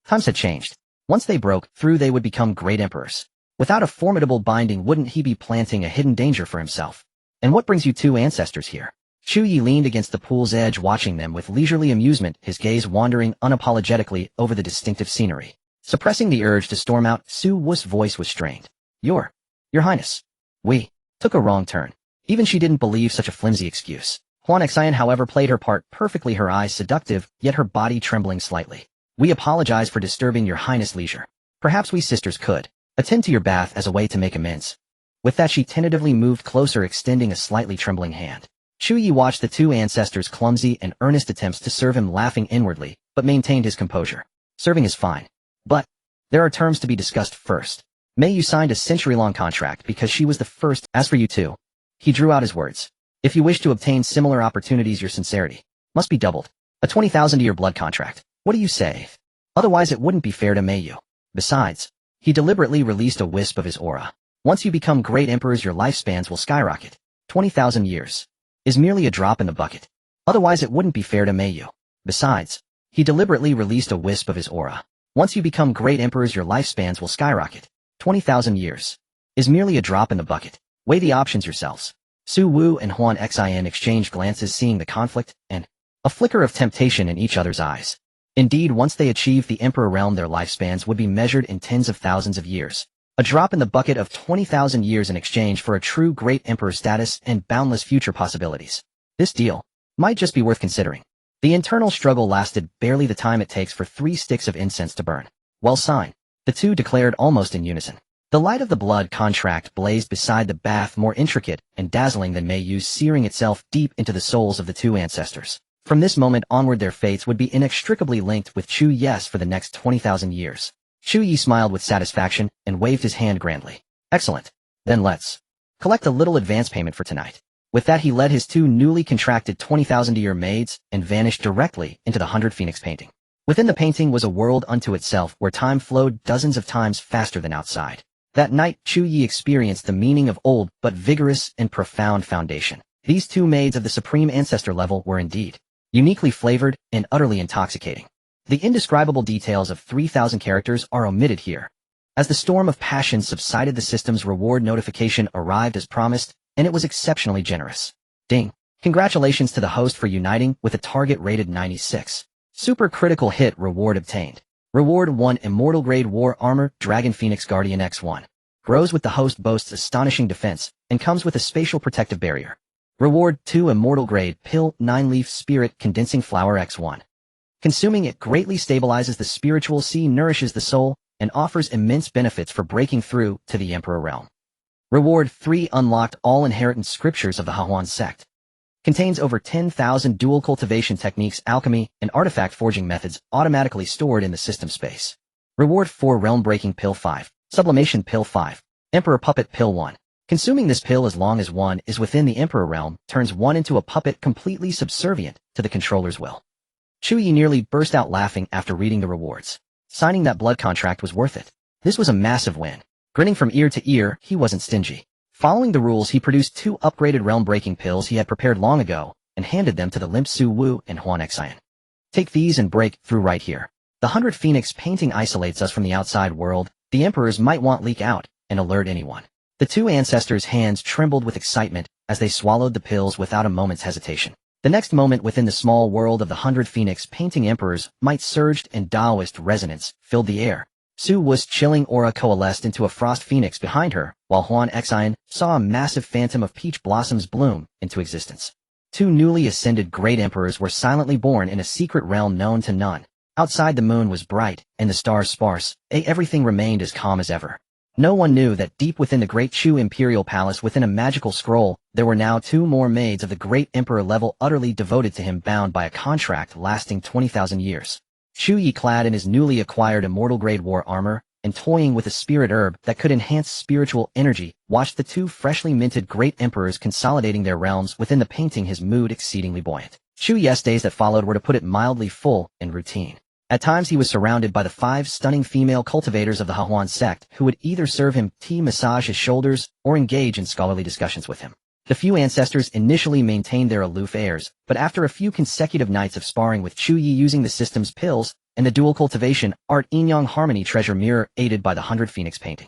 Times had changed. Once they broke through, they would become great emperors. Without a formidable binding, wouldn't he be planting a hidden danger for himself? And what brings you 2 ancestors here? Chu Ye leaned against the pool's edge, watching them with leisurely amusement, his gaze wandering unapologetically over the distinctive scenery. Suppressing the urge to storm out, Su Wu's voice was strained. Your Highness. We took a wrong turn." Even she didn't believe such a flimsy excuse. Huan Xian, however, played her part perfectly, her eyes seductive, yet her body trembling slightly. "We apologize for disturbing Your Highness' leisure. Perhaps we sisters could attend to your bath as a way to make amends." With that, she tentatively moved closer, extending a slightly trembling hand. Chu Ye watched the 2 ancestors' clumsy and earnest attempts to serve him, laughing inwardly, but maintained his composure. Serving is fine. But there are terms to be discussed first. Mei Yu signed a century-long contract because she was the first. As for you 2, he drew out his words. If you wish to obtain similar opportunities, your sincerity must be doubled. A 20,000-year blood contract. What do you say? Otherwise it wouldn't be fair to Mei Yu. Besides, he deliberately released a wisp of his aura. Once you become great emperors, your lifespans will skyrocket. 20,000 years is merely a drop in the bucket. Otherwise it wouldn't be fair to Mei Yu. Besides, he deliberately released a wisp of his aura. Once you become great emperors, your lifespans will skyrocket. 20,000 years is merely a drop in the bucket. Weigh the options yourselves. Su Wu and Huan Xin exchanged glances, seeing the conflict and a flicker of temptation in each other's eyes. Indeed, once they achieved the emperor realm, their lifespans would be measured in tens of thousands of years. A drop in the bucket of 20,000 years in exchange for a true great emperor status and boundless future possibilities. This deal might just be worth considering. The internal struggle lasted barely the time it takes for 3 sticks of incense to burn. Well signed, the two declared almost in unison. The light of the blood contract blazed beside the bath, more intricate and dazzling than Mei Yu's, searing itself deep into the souls of the two ancestors. From this moment onward, their fates would be inextricably linked with Chu Ye's for the next 20,000 years. Chu Ye smiled with satisfaction and waved his hand grandly. Excellent. Then let's collect a little advance payment for tonight. With that, he led his 2 newly contracted 20,000-year maids and vanished directly into the 100 Phoenix painting. Within the painting was a world unto itself where time flowed dozens of times faster than outside. That night, Chu Ye experienced the meaning of old but vigorous and profound foundation. These 2 maids of the supreme ancestor level were indeed uniquely flavored and utterly intoxicating. The indescribable details of 3,000 characters are omitted here. As the storm of passion subsided, the system's reward notification arrived as promised, and it was exceptionally generous. Ding! Congratulations to the host for uniting with a target rated 96. Super critical hit reward obtained. Reward 1: Immortal Grade War Armor, Dragon Phoenix Guardian X1. Grows with the host, boasts astonishing defense, and comes with a spatial protective barrier. Reward 2: Immortal Grade Pill, 9-Leaf Spirit Condensing Flower X1. Consuming it greatly stabilizes the spiritual sea, nourishes the soul, and offers immense benefits for breaking through to the Emperor realm. Reward 3: Unlocked All Inheritance Scriptures of the Dao Xuan Sect. Contains over 10,000 dual cultivation techniques, alchemy, and artifact forging methods automatically stored in the system space. Reward 4: Realm Breaking Pill 5. Sublimation Pill 5. Emperor Puppet Pill 1. Consuming this pill as long as one is within the Emperor realm turns one into a puppet completely subservient to the controller's will. Chu Ye nearly burst out laughing after reading the rewards. Signing that blood contract was worth it. This was a massive win. Grinning from ear to ear, he wasn't stingy. Following the rules, he produced 2 upgraded realm-breaking pills he had prepared long ago and handed them to the limp Su Wu and Huan Xin. Take these and break through right here. The 100 Phoenix painting isolates us from the outside world. The Emperors might want leak out and alert anyone. The 2 ancestors' hands trembled with excitement as they swallowed the pills without a moment's hesitation. The next moment, within the small world of the 100 Phoenix painting emperors, might surged and Taoist resonance filled the air. Su Wu's chilling aura coalesced into a frost phoenix behind her, while Huan Xin saw a massive phantom of peach blossoms bloom into existence. 2 newly ascended great emperors were silently born in a secret realm known to none. Outside, the moon was bright and the stars sparse, everything remained as calm as ever. No one knew that deep within the Great Chu Imperial Palace, within a magical scroll, there were now 2 more maids of the Great Emperor level utterly devoted to him, bound by a contract lasting 20,000 years. Chu Ye, clad in his newly acquired immortal grade war armor, and toying with a spirit herb that could enhance spiritual energy, watched the 2 freshly minted Great Emperors consolidating their realms within the painting, his mood exceedingly buoyant. Chu Ye's days that followed were, to put it mildly, full and routine. At times he was surrounded by the 5 stunning female cultivators of the Dao Xuan Sect who would either serve him tea, massage his shoulders, or engage in scholarly discussions with him. The few ancestors initially maintained their aloof airs, but after a few consecutive nights of sparring with Chu Ye using the system's pills and the dual cultivation art yin-yang harmony treasure mirror aided by the 100 Phoenix painting,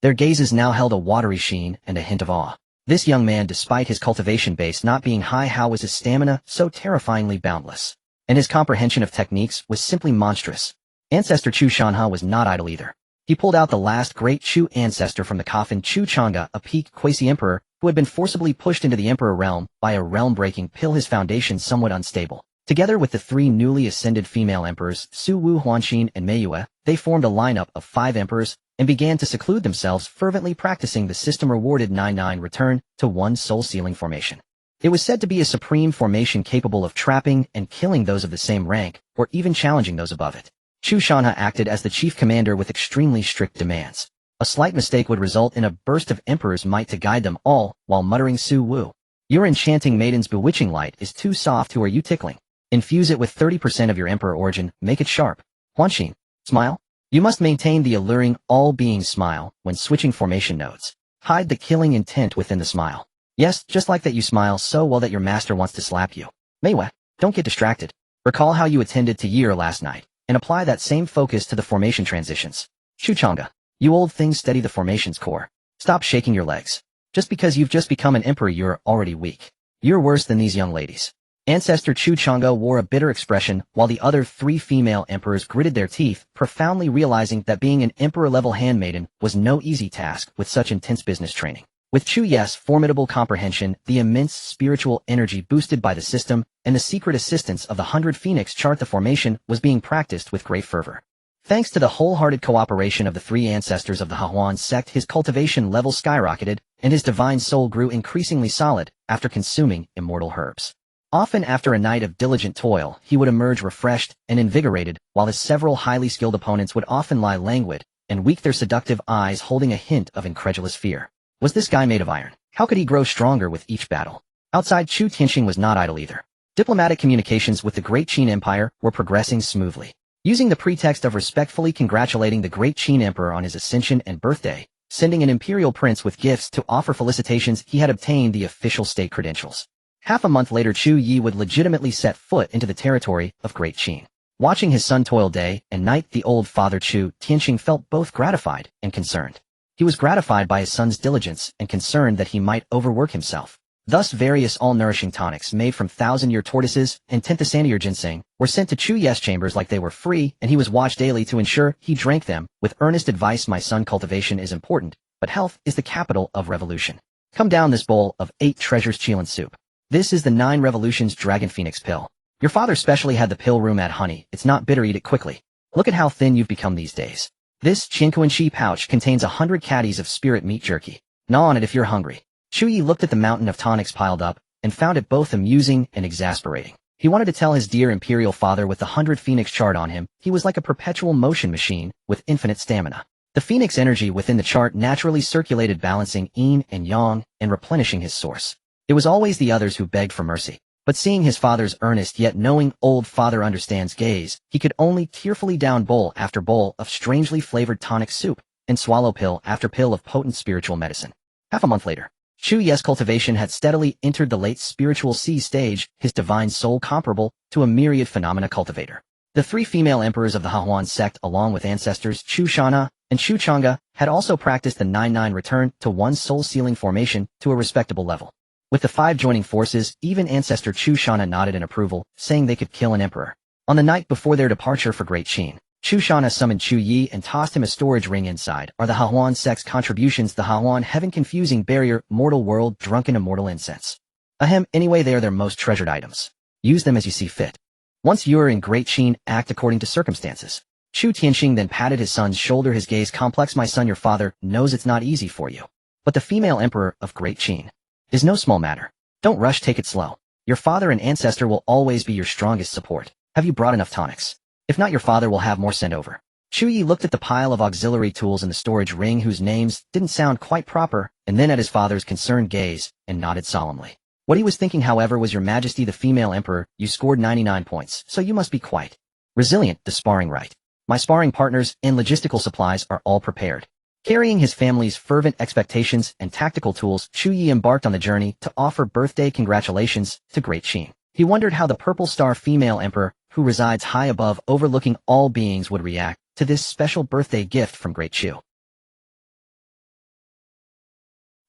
their gazes now held a watery sheen and a hint of awe. This young man, despite his cultivation base not being high, how was his stamina so terrifyingly boundless? And his comprehension of techniques was simply monstrous. Ancestor Chu Shanha was not idle either. He pulled out the last great Chu ancestor from the coffin, Chu Chang'e, a peak quasi-emperor who had been forcibly pushed into the emperor realm by a realm-breaking pill, his foundation somewhat unstable. Together with the 3 newly ascended female emperors, Su Wu, Huanxin, and Mei Yue, they formed a lineup of 5 emperors and began to seclude themselves, fervently practicing the system-rewarded 9-9 return to 1 soul-sealing formation. It was said to be a supreme formation capable of trapping and killing those of the same rank, or even challenging those above it. Chu Shanha acted as the chief commander with extremely strict demands. A slight mistake would result in a burst of emperor's might to guide them all, while muttering Su Wu. Your enchanting maiden's bewitching light is too soft. Who are you tickling? Infuse it with 30% of your emperor origin, make it sharp. Xuanzhen. Smile? You must maintain the alluring, all-being smile when switching formation nodes. Hide the killing intent within the smile. Yes, just like that you smile so well that your master wants to slap you. Meiwei, don't get distracted. Recall how you attended to Ye last night, and apply that same focus to the formation transitions. Chu Chang'e, you old things, steady the formation's core. Stop shaking your legs. Just because you've just become an emperor you're already weak. You're worse than these young ladies. Ancestor Chu Chang'e wore a bitter expression while the other 3 female emperors gritted their teeth, profoundly realizing that being an emperor-level handmaiden was no easy task with such intense business training. With Chu Ye's formidable comprehension, the immense spiritual energy boosted by the system, and the secret assistance of the 100 Phoenix chart, the formation was being practiced with great fervor. Thanks to the wholehearted cooperation of the 3 ancestors of the Dao Xuan Sect, his cultivation level skyrocketed, and his divine soul grew increasingly solid after consuming immortal herbs. Often after a night of diligent toil, he would emerge refreshed and invigorated, while his several highly skilled opponents would often lie languid and weak, their seductive eyes holding a hint of incredulous fear. Was this guy made of iron? How could he grow stronger with each battle? Outside, Chu Tianxing was not idle either. Diplomatic communications with the Great Qin Empire were progressing smoothly. Using the pretext of respectfully congratulating the Great Qin Emperor on his ascension and birthday, sending an imperial prince with gifts to offer felicitations, he had obtained the official state credentials. Half a month later, Chu Ye would legitimately set foot into the territory of Great Qin. Watching his son toil day and night, the old father Chu Tianxing felt both gratified and concerned. He was gratified by his son's diligence and concerned that he might overwork himself. Thus, various all-nourishing tonics made from 1,000-year tortoises and 10,000-year ginseng were sent to Chu Ye's chambers like they were free, and he was watched daily to ensure he drank them with earnest advice. My son, cultivation is important, but health is the capital of revolution. Come down this bowl of 8 treasures Qilin soup. This is the 9 revolutions dragon phoenix pill. Your father specially had the pill room at honey. It's not bitter, eat it quickly. Look at how thin you've become these days. This Qinquanxi pouch contains 100 caddies of spirit meat jerky. Gnaw on it if you're hungry. Chu Ye looked at the mountain of tonics piled up, and found it both amusing and exasperating. He wanted to tell his dear imperial father with the 100 phoenix chart on him, he was like a perpetual motion machine with infinite stamina. The phoenix energy within the chart naturally circulated, balancing yin and yang and replenishing his source. It was always the others who begged for mercy. But seeing his father's earnest yet knowing old father understands gaze, he could only tearfully down bowl after bowl of strangely flavored tonic soup, and swallow pill after pill of potent spiritual medicine. Half a month later, Chu Ye's cultivation had steadily entered the late spiritual C stage, his divine soul comparable to a myriad phenomena cultivator. The 3 female emperors of the Dao Xuan Sect, along with ancestors Chu Shana and Chu Chang'e, had also practiced the 9-9 return to one soul-sealing formation to a respectable level. With the 5 joining forces, even ancestor Chu Shana nodded in approval, saying they could kill an emperor. On the night before their departure for Great Qin, Chu Shana summoned Chu Ye and tossed him a storage ring. Inside are the Dao Xuan Sect's contributions, the Dao Xuan heaven-confusing barrier, mortal world, drunken immortal incense. Ahem, anyway, they are their most treasured items. Use them as you see fit. Once you're in Great Qin, act according to circumstances. Chu Tianxing then patted his son's shoulder, his gaze complex. My son, your father knows it's not easy for you. But the female emperor of Great Qin is no small matter. Don't rush, take it slow. Your father and ancestor will always be your strongest support. Have you brought enough tonics? If not, your father will have more sent over. Chu Ye looked at the pile of auxiliary tools in the storage ring whose names didn't sound quite proper, and then at his father's concerned gaze, and nodded solemnly. What he was thinking, however, was, Your Majesty the female emperor, you scored 99 points, so you must be quite resilient to sparring, right? My sparring partners and logistical supplies are all prepared. Carrying his family's fervent expectations and tactical tools, Chu Ye embarked on the journey to offer birthday congratulations to Great Qin. He wondered how the Purple Star female emperor, who resides high above overlooking all beings, would react to this special birthday gift from Great Chu.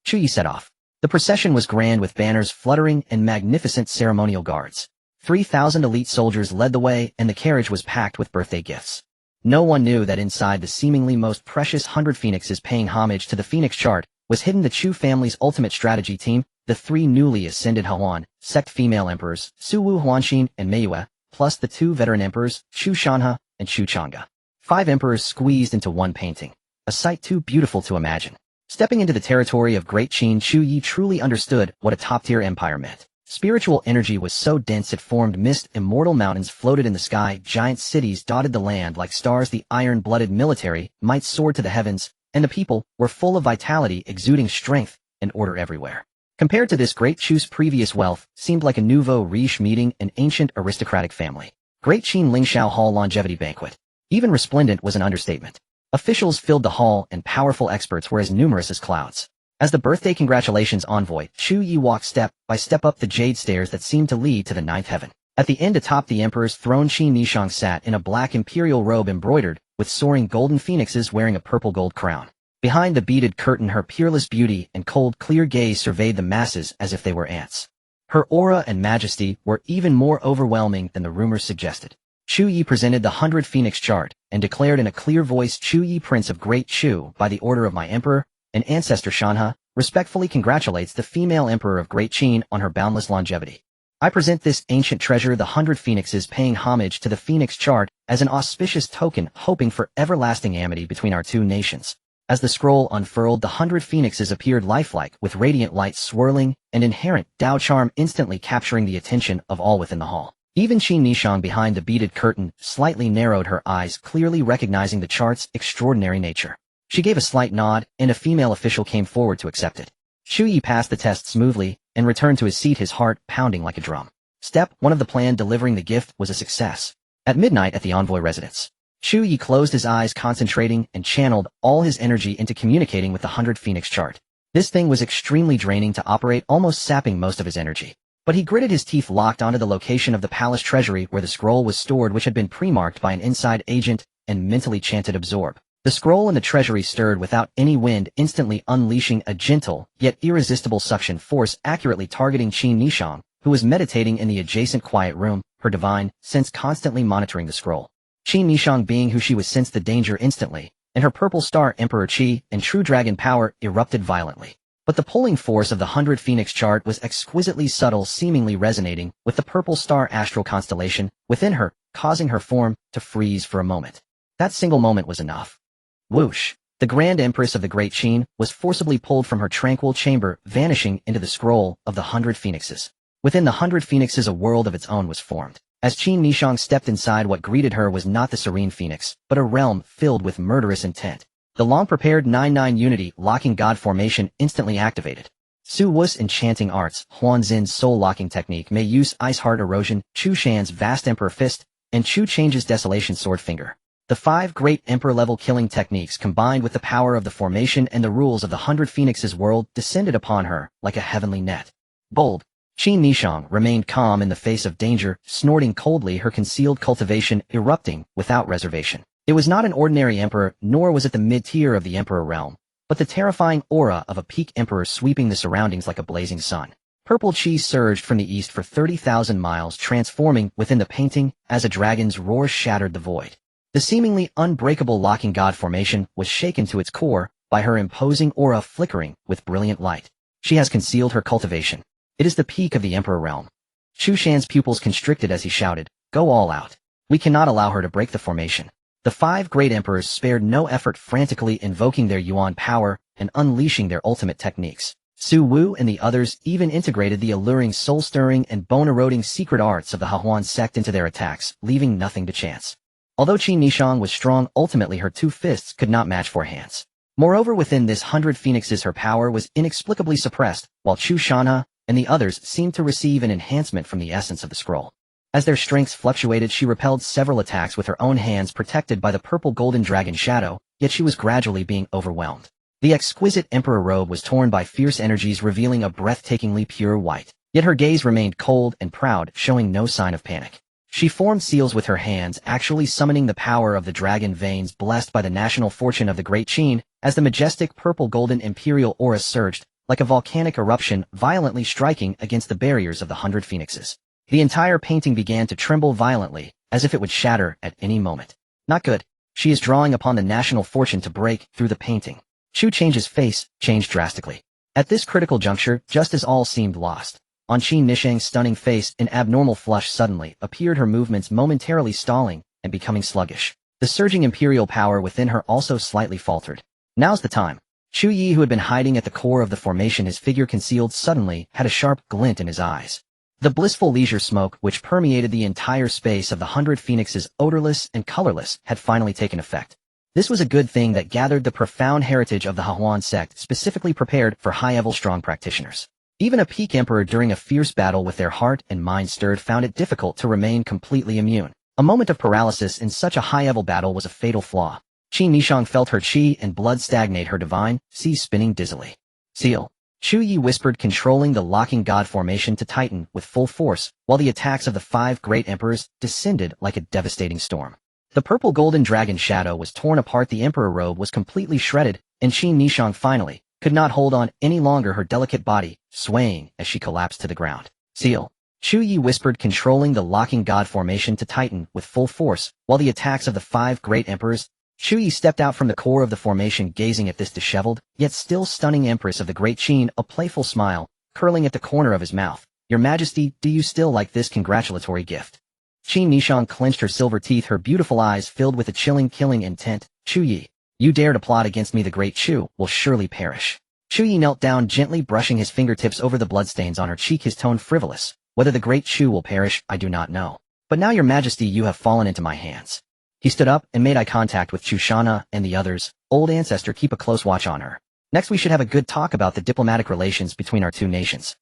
Chu Ye set off. The procession was grand with banners fluttering and magnificent ceremonial guards. 3,000 elite soldiers led the way, and the carriage was packed with birthday gifts. No one knew that inside the seemingly most precious 100 phoenixes paying homage to the Phoenix chart was hidden the Chu family's ultimate strategy team, the 3 newly ascended Dao Xuan Sect female emperors, Suwu Huanxin and Meiwei, plus the 2 veteran emperors, Chu Shanhe and Chu Chang'e. 5 emperors squeezed into one painting, a sight too beautiful to imagine. Stepping into the territory of Great Qin, Chu Ye truly understood what a top-tier empire meant. Spiritual energy was so dense it formed mist, immortal mountains floated in the sky, giant cities dotted the land like stars, the iron-blooded military might soared to the heavens, and the people were full of vitality, exuding strength and order everywhere. Compared to this, Great Chu's previous wealth seemed like a nouveau riche meeting an ancient aristocratic family. Great Qin Lingxiao Hall Longevity Banquet. Even resplendent was an understatement. Officials filled the hall and powerful experts were as numerous as clouds. As the birthday congratulations envoy, Chu Ye walked step by step up the jade stairs that seemed to lead to the ninth heaven. At the end atop the emperor's throne, Qin Nishang sat in a black imperial robe embroidered with soaring golden phoenixes wearing a purple gold crown. Behind the beaded curtain, her peerless beauty and cold, clear gaze surveyed the masses as if they were ants. Her aura and majesty were even more overwhelming than the rumors suggested. Chu Ye presented the 100 Phoenix chart and declared in a clear voice, "Chu Ye, Prince of Great Chu, by the order of my emperor and ancestor Shanhe, respectfully congratulates the female emperor of Great Qin on her boundless longevity. I present this ancient treasure, the 100 Phoenixes, paying homage to the Phoenix chart as an auspicious token, hoping for everlasting amity between our two nations." As the scroll unfurled, the 100 Phoenixes appeared lifelike, with radiant light swirling and inherent Dao charm instantly capturing the attention of all within the hall. Even Qin Nishang behind the beaded curtain slightly narrowed her eyes, clearly recognizing the chart's extraordinary nature. She gave a slight nod, and a female official came forward to accept it. Chu Ye passed the test smoothly and returned to his seat, his heart pounding like a drum. Step 1 of the plan, delivering the gift, was a success. At midnight at the envoy residence, Chu Ye closed his eyes, concentrating and channeled all his energy into communicating with the 100 Phoenix chart. This thing was extremely draining to operate, almost sapping most of his energy. But he gritted his teeth, locked onto the location of the palace treasury where the scroll was stored, which had been pre-marked by an inside agent, and mentally chanted absorb. The scroll in the treasury stirred without any wind, instantly unleashing a gentle, yet irresistible suction force accurately targeting Qin Nishang, who was meditating in the adjacent quiet room, her divine sense constantly monitoring the scroll. Qin Nishang, being who she was, sensed the danger instantly, and her purple star Emperor Qi and true dragon power erupted violently. But the pulling force of the 100 Phoenix chart was exquisitely subtle, seemingly resonating with the purple star astral constellation within her, causing her form to freeze for a moment. That single moment was enough. Whoosh! The Grand Empress of the Great Qin was forcibly pulled from her tranquil chamber, vanishing into the scroll of the 100 Phoenixes. Within the 100 Phoenixes, a world of its own was formed. As Qin Nishang stepped inside, what greeted her was not the serene phoenix, but a realm filled with murderous intent. The long-prepared 9-9 unity locking god formation instantly activated. Su Wu's enchanting arts, Xuanzhen's soul-locking technique, Mei Yu's ice heart erosion, Chu Shan's vast emperor fist, and Chu Change's desolation sword finger. The 5 great emperor-level killing techniques combined with the power of the formation and the rules of the 100 Phoenixes world descended upon her like a heavenly net. Bold. Qin Nishang remained calm in the face of danger, snorting coldly, her concealed cultivation erupting without reservation. It was not an ordinary emperor, nor was it the mid-tier of the emperor realm, but the terrifying aura of a peak emperor sweeping the surroundings like a blazing sun. Purple chi surged from the east for 30,000 miles, transforming within the painting as a dragon's roar shattered the void. The seemingly unbreakable locking god formation was shaken to its core by her imposing aura flickering with brilliant light. She has concealed her cultivation. It is the peak of the emperor realm. Chu Shan's pupils constricted as he shouted, "Go all out. We cannot allow her to break the formation." The 5 great emperors spared no effort, frantically invoking their yuan power and unleashing their ultimate techniques. Su Wu and the others even integrated the alluring, soul-stirring, and bone-eroding secret arts of the Dao Xuan Sect into their attacks, leaving nothing to chance. Although Qin Nishang was strong, ultimately her 2 fists could not match 4 hands. Moreover, within this 100 Phoenixes, her power was inexplicably suppressed, while Chu Shanhe and the others seemed to receive an enhancement from the essence of the scroll. As their strengths fluctuated, she repelled several attacks with her own hands, protected by the purple golden dragon shadow, yet she was gradually being overwhelmed. The exquisite emperor robe was torn by fierce energies, revealing a breathtakingly pure white. Yet her gaze remained cold and proud, showing no sign of panic. She formed seals with her hands, actually summoning the power of the dragon veins blessed by the national fortune of the Great Qin, as the majestic purple golden imperial aura surged, like a volcanic eruption, violently striking against the barriers of the 100 Phoenixes. The entire painting began to tremble violently, as if it would shatter at any moment. Not good. She is drawing upon the national fortune to break through the painting. Chu Change's face changed drastically. At this critical juncture, just as all seemed lost, on Qin Nishang's stunning face an abnormal flush suddenly appeared, her movements momentarily stalling and becoming sluggish. The surging imperial power within her also slightly faltered. Now's the time. Chu Ye, who had been hiding at the core of the formation, his figure concealed, suddenly had a sharp glint in his eyes. The blissful leisure smoke which permeated the entire space of the 100 Phoenixes, odorless and colorless, had finally taken effect. This was a good thing that gathered the profound heritage of the Dao Xuan Sect, specifically prepared for high-level strong practitioners. Even a peak emperor during a fierce battle with their heart and mind stirred found it difficult to remain completely immune. A moment of paralysis in such a high-level battle was a fatal flaw. Qi Nishang felt her qi and blood stagnate, her divine sea spinning dizzily. Seal. Chu Ye whispered, controlling the locking god formation to tighten with full force, while the attacks of the 5 great emperors descended like a devastating storm. The purple golden dragon shadow was torn apart, the emperor robe was completely shredded, and Qi Nishang finally could not hold on any longer, her delicate body swaying as she collapsed to the ground. Seal. Chu Ye whispered, controlling the locking god formation to tighten with full force, while the attacks of the 5 great emperors. Chu Ye stepped out from the core of the formation, gazing at this disheveled, yet still stunning empress of the Great Qin, a playful smile curling at the corner of his mouth. Your Majesty, do you still like this congratulatory gift? Qi Nishang clenched her silver teeth, her beautiful eyes filled with a chilling, killing intent. Chu Ye, you dare to plot against me, the Great Chu will surely perish. Chu Ye knelt down, gently brushing his fingertips over the bloodstains on her cheek, his tone frivolous. Whether the Great Chu will perish, I do not know. But now, Your Majesty, you have fallen into my hands. He stood up and made eye contact with Chu Shanha and the others. Old ancestor, keep a close watch on her. Next we should have a good talk about the diplomatic relations between our 2 nations.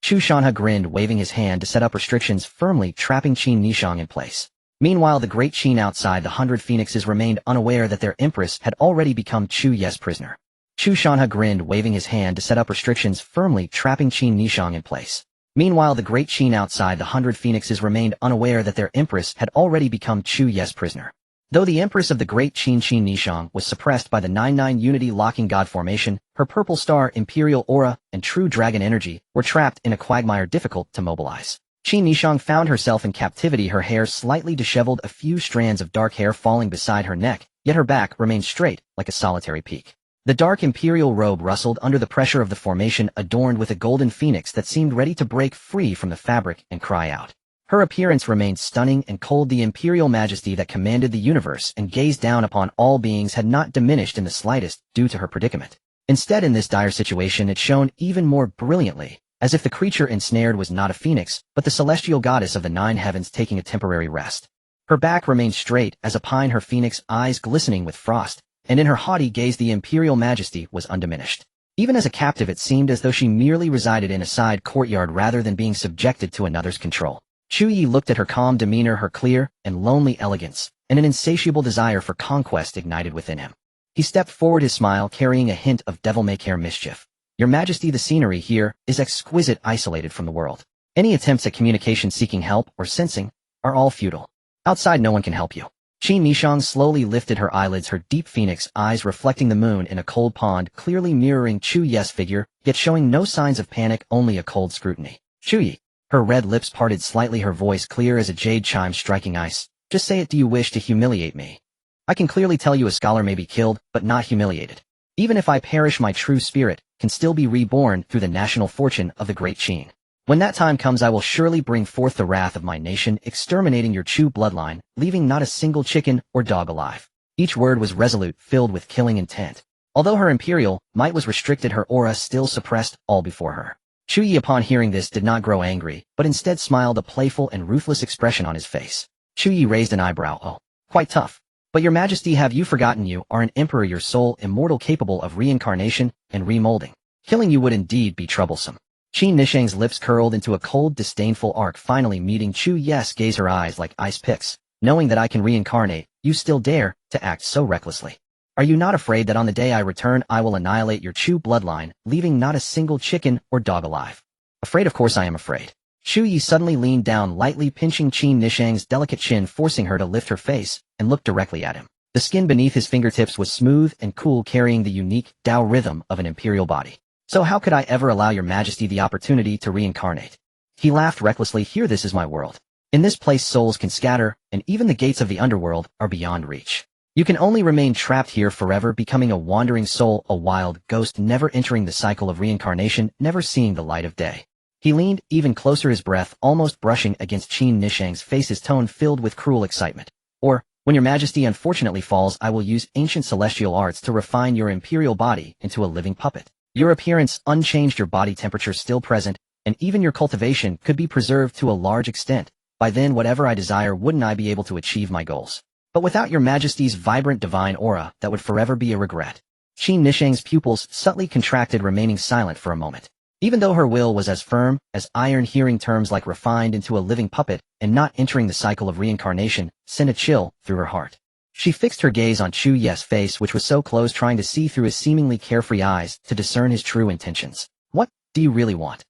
Chu Shanha grinned, waving his hand to set up restrictions, firmly trapping Qi Nishang in place. Meanwhile, the Great Qin outside the 100 Phoenixes remained unaware that their empress had already become Chu Ye's prisoner. Chu Shanha grinned, waving his hand to set up restrictions, firmly trapping Qi Nishang in place. Meanwhile, the Great Qin outside the 100 Phoenixes remained unaware that their empress had already become Chu Ye's prisoner. Though the empress of the Great Qin, Qi Nishang, was suppressed by the 9-9 Unity Locking God formation, her purple star, imperial aura, and true dragon energy were trapped in a quagmire difficult to mobilize. Qi Nishang found herself in captivity, her hair slightly disheveled, a few strands of dark hair falling beside her neck, yet her back remained straight like a solitary peak. The dark imperial robe rustled under the pressure of the formation, adorned with a golden phoenix that seemed ready to break free from the fabric and cry out. Her appearance remained stunning and cold. The imperial majesty that commanded the universe and gazed down upon all beings had not diminished in the slightest due to her predicament. Instead, in this dire situation, it shone even more brilliantly, as if the creature ensnared was not a phoenix, but the celestial goddess of the 9 heavens taking a temporary rest. Her back remained straight as a pine, her phoenix eyes glistening with frost, and in her haughty gaze the imperial majesty was undiminished. Even as a captive, it seemed as though she merely resided in a side courtyard rather than being subjected to another's control. Chu Ye looked at her calm demeanor, her clear and lonely elegance, and an insatiable desire for conquest ignited within him. He stepped forward, his smile carrying a hint of devil-may-care mischief. Your Majesty, the scenery here is exquisite, isolated from the world. Any attempts at communication, seeking help, or sensing are all futile. Outside, no one can help you. Qi Nishang slowly lifted her eyelids, her deep phoenix eyes reflecting the moon in a cold pond, clearly mirroring Chu Ye's figure, yet showing no signs of panic, only a cold scrutiny. Chu Ye. Her red lips parted slightly, her voice clear as a jade chime striking ice. Just say it, do you wish to humiliate me? I can clearly tell you a scholar may be killed, but not humiliated. Even if I perish, my true spirit can still be reborn through the national fortune of the Great Qin. When that time comes, I will surely bring forth the wrath of my nation, exterminating your Chu bloodline, leaving not a single chicken or dog alive. Each word was resolute, filled with killing intent. Although her imperial might was restricted, her aura still suppressed all before her. Chu Ye, upon hearing this, did not grow angry, but instead smiled, a playful and ruthless expression on his face. Chu Ye raised an eyebrow. Oh, quite tough. But your Majesty, have you forgotten you are an emperor, your soul immortal, capable of reincarnation and remolding? Killing you would indeed be troublesome. Qi Nishang's lips curled into a cold, disdainful arc, finally meeting Chu Ye's gaze, her eyes like ice picks. Knowing that I can reincarnate, you still dare to act so recklessly. Are you not afraid that on the day I return I will annihilate your Chu bloodline, leaving not a single chicken or dog alive? Afraid? Of course I am afraid. Chu Ye suddenly leaned down, lightly pinching Qi Nishang's delicate chin, forcing her to lift her face and look directly at him. The skin beneath his fingertips was smooth and cool, carrying the unique Dao rhythm of an imperial body. So how could I ever allow your Majesty the opportunity to reincarnate? He laughed recklessly. Here, this is my world. In this place souls can scatter, and even the gates of the underworld are beyond reach. You can only remain trapped here forever, becoming a wandering soul, a wild ghost, never entering the cycle of reincarnation, never seeing the light of day. He leaned even closer, his breath almost brushing against Qi Nishang's face, his tone filled with cruel excitement. Or, when your Majesty unfortunately falls, I will use ancient celestial arts to refine your imperial body into a living puppet. Your appearance unchanged, your body temperature still present, and even your cultivation could be preserved to a large extent. By then, whatever I desire, wouldn't I be able to achieve my goals? But without your Majesty's vibrant divine aura, that would forever be a regret. Qin Nisheng's pupils subtly contracted, remaining silent for a moment. Even though her will was as firm as iron, hearing terms like refined into a living puppet and not entering the cycle of reincarnation sent a chill through her heart. She fixed her gaze on Chu Ye's face, which was so close, trying to see through his seemingly carefree eyes to discern his true intentions. What do you really want?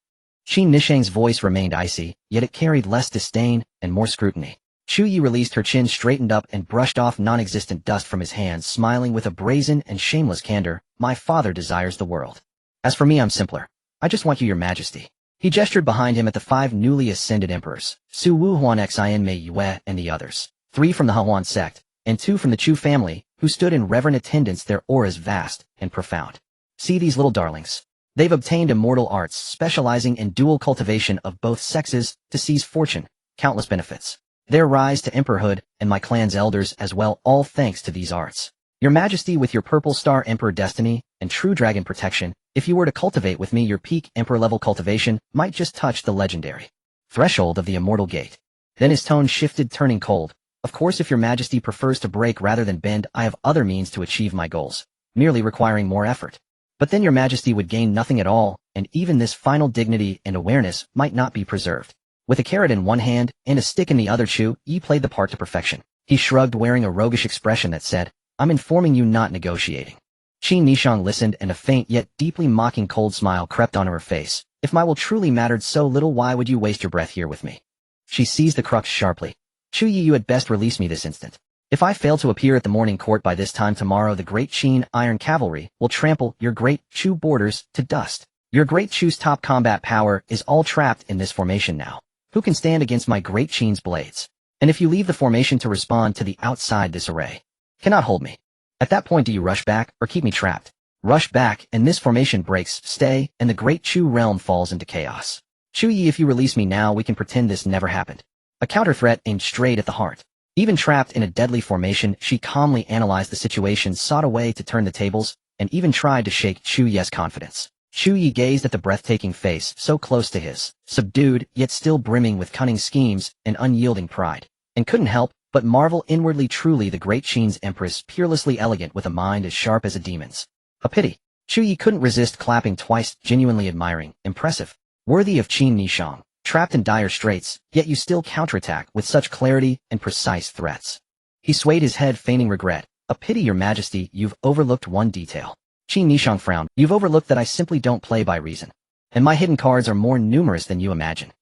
Qin Nisheng's voice remained icy, yet it carried less disdain and more scrutiny. Chu Ye released her chin, straightened up, and brushed off non-existent dust from his hands, smiling with a brazen and shameless candor. My father desires the world. As for me, I'm simpler. I just want you, your majesty. He gestured behind him at the 5 newly ascended emperors, Su Wu Huan Xian Mei Yue and the others, 3 from the Dao Xuan Sect, and 2 from the Chu family, who stood in reverent attendance, their auras vast and profound. See these little darlings. They've obtained immortal arts, specializing in dual cultivation of both sexes, to seize fortune, countless benefits. Their rise to emperorhood, and my clan's elders as well, all thanks to these arts. Your Majesty, with your purple star emperor destiny and true dragon protection, if you were to cultivate with me, your peak emperor-level cultivation might just touch the legendary threshold of the immortal gate. Then his tone shifted, turning cold. Of course, if your Majesty prefers to break rather than bend, I have other means to achieve my goals, merely requiring more effort. But then your Majesty would gain nothing at all, and even this final dignity and awareness might not be preserved. With a carrot in one hand and a stick in the other, Chu Ye played the part to perfection. He shrugged, wearing a roguish expression that said, I'm informing you, not negotiating. Qin Nisheng listened, and a faint yet deeply mocking cold smile crept onto her face. If my will truly mattered so little, why would you waste your breath here with me? She seized the crux sharply. Chu Ye, you had best release me this instant. If I fail to appear at the morning court by this time tomorrow, the great Qin Iron Cavalry will trample your great Chu borders to dust. Your great Chu's top combat power is all trapped in this formation now. Who can stand against my great Qin's blades? And if you leave the formation to respond to the outside, this array cannot hold me. At that point, do you rush back or keep me trapped? Rush back, and this formation breaks, stay, and the great Chu realm falls into chaos. Chu Ye, if you release me now, we can pretend this never happened. A counter threat aimed straight at the heart. Even trapped in a deadly formation, she calmly analyzed the situation, sought a way to turn the tables, and even tried to shake Chu Ye's confidence. Chu Ye gazed at the breathtaking face so close to his, subdued yet still brimming with cunning schemes and unyielding pride, and couldn't help but marvel inwardly. Truly the great Qin's empress, peerlessly elegant with a mind as sharp as a demon's. A pity. Chu Ye couldn't resist clapping twice, genuinely admiring, impressive, worthy of Qin Nisheng. Trapped in dire straits, yet you still counterattack with such clarity and precise threats. He swayed his head, feigning regret. A pity, your Majesty, you've overlooked one detail. Qin Nisheng frowned. You've overlooked that I simply don't play by reason. And my hidden cards are more numerous than you imagine.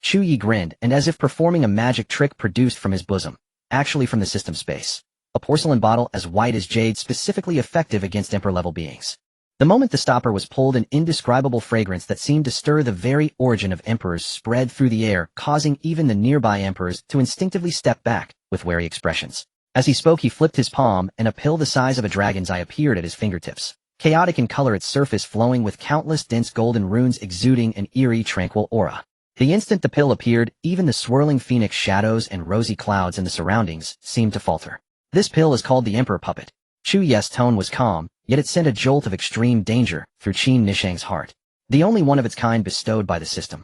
Chu Ye grinned, and as if performing a magic trick, produced from his bosom, actually from the system space, a porcelain bottle as white as jade, specifically effective against emperor-level beings. The moment the stopper was pulled, an indescribable fragrance that seemed to stir the very origin of emperors spread through the air, causing even the nearby emperors to instinctively step back with wary expressions. As he spoke, he flipped his palm, and a pill the size of a dragon's eye appeared at his fingertips. Chaotic in color, its surface flowing with countless dense golden runes exuding an eerie, tranquil aura. The instant the pill appeared, even the swirling phoenix shadows and rosy clouds in the surroundings seemed to falter. This pill is called the Emperor Puppet. Chu Ye's tone was calm, yet it sent a jolt of extreme danger through Qin Nisheng's heart. The only one of its kind bestowed by the system.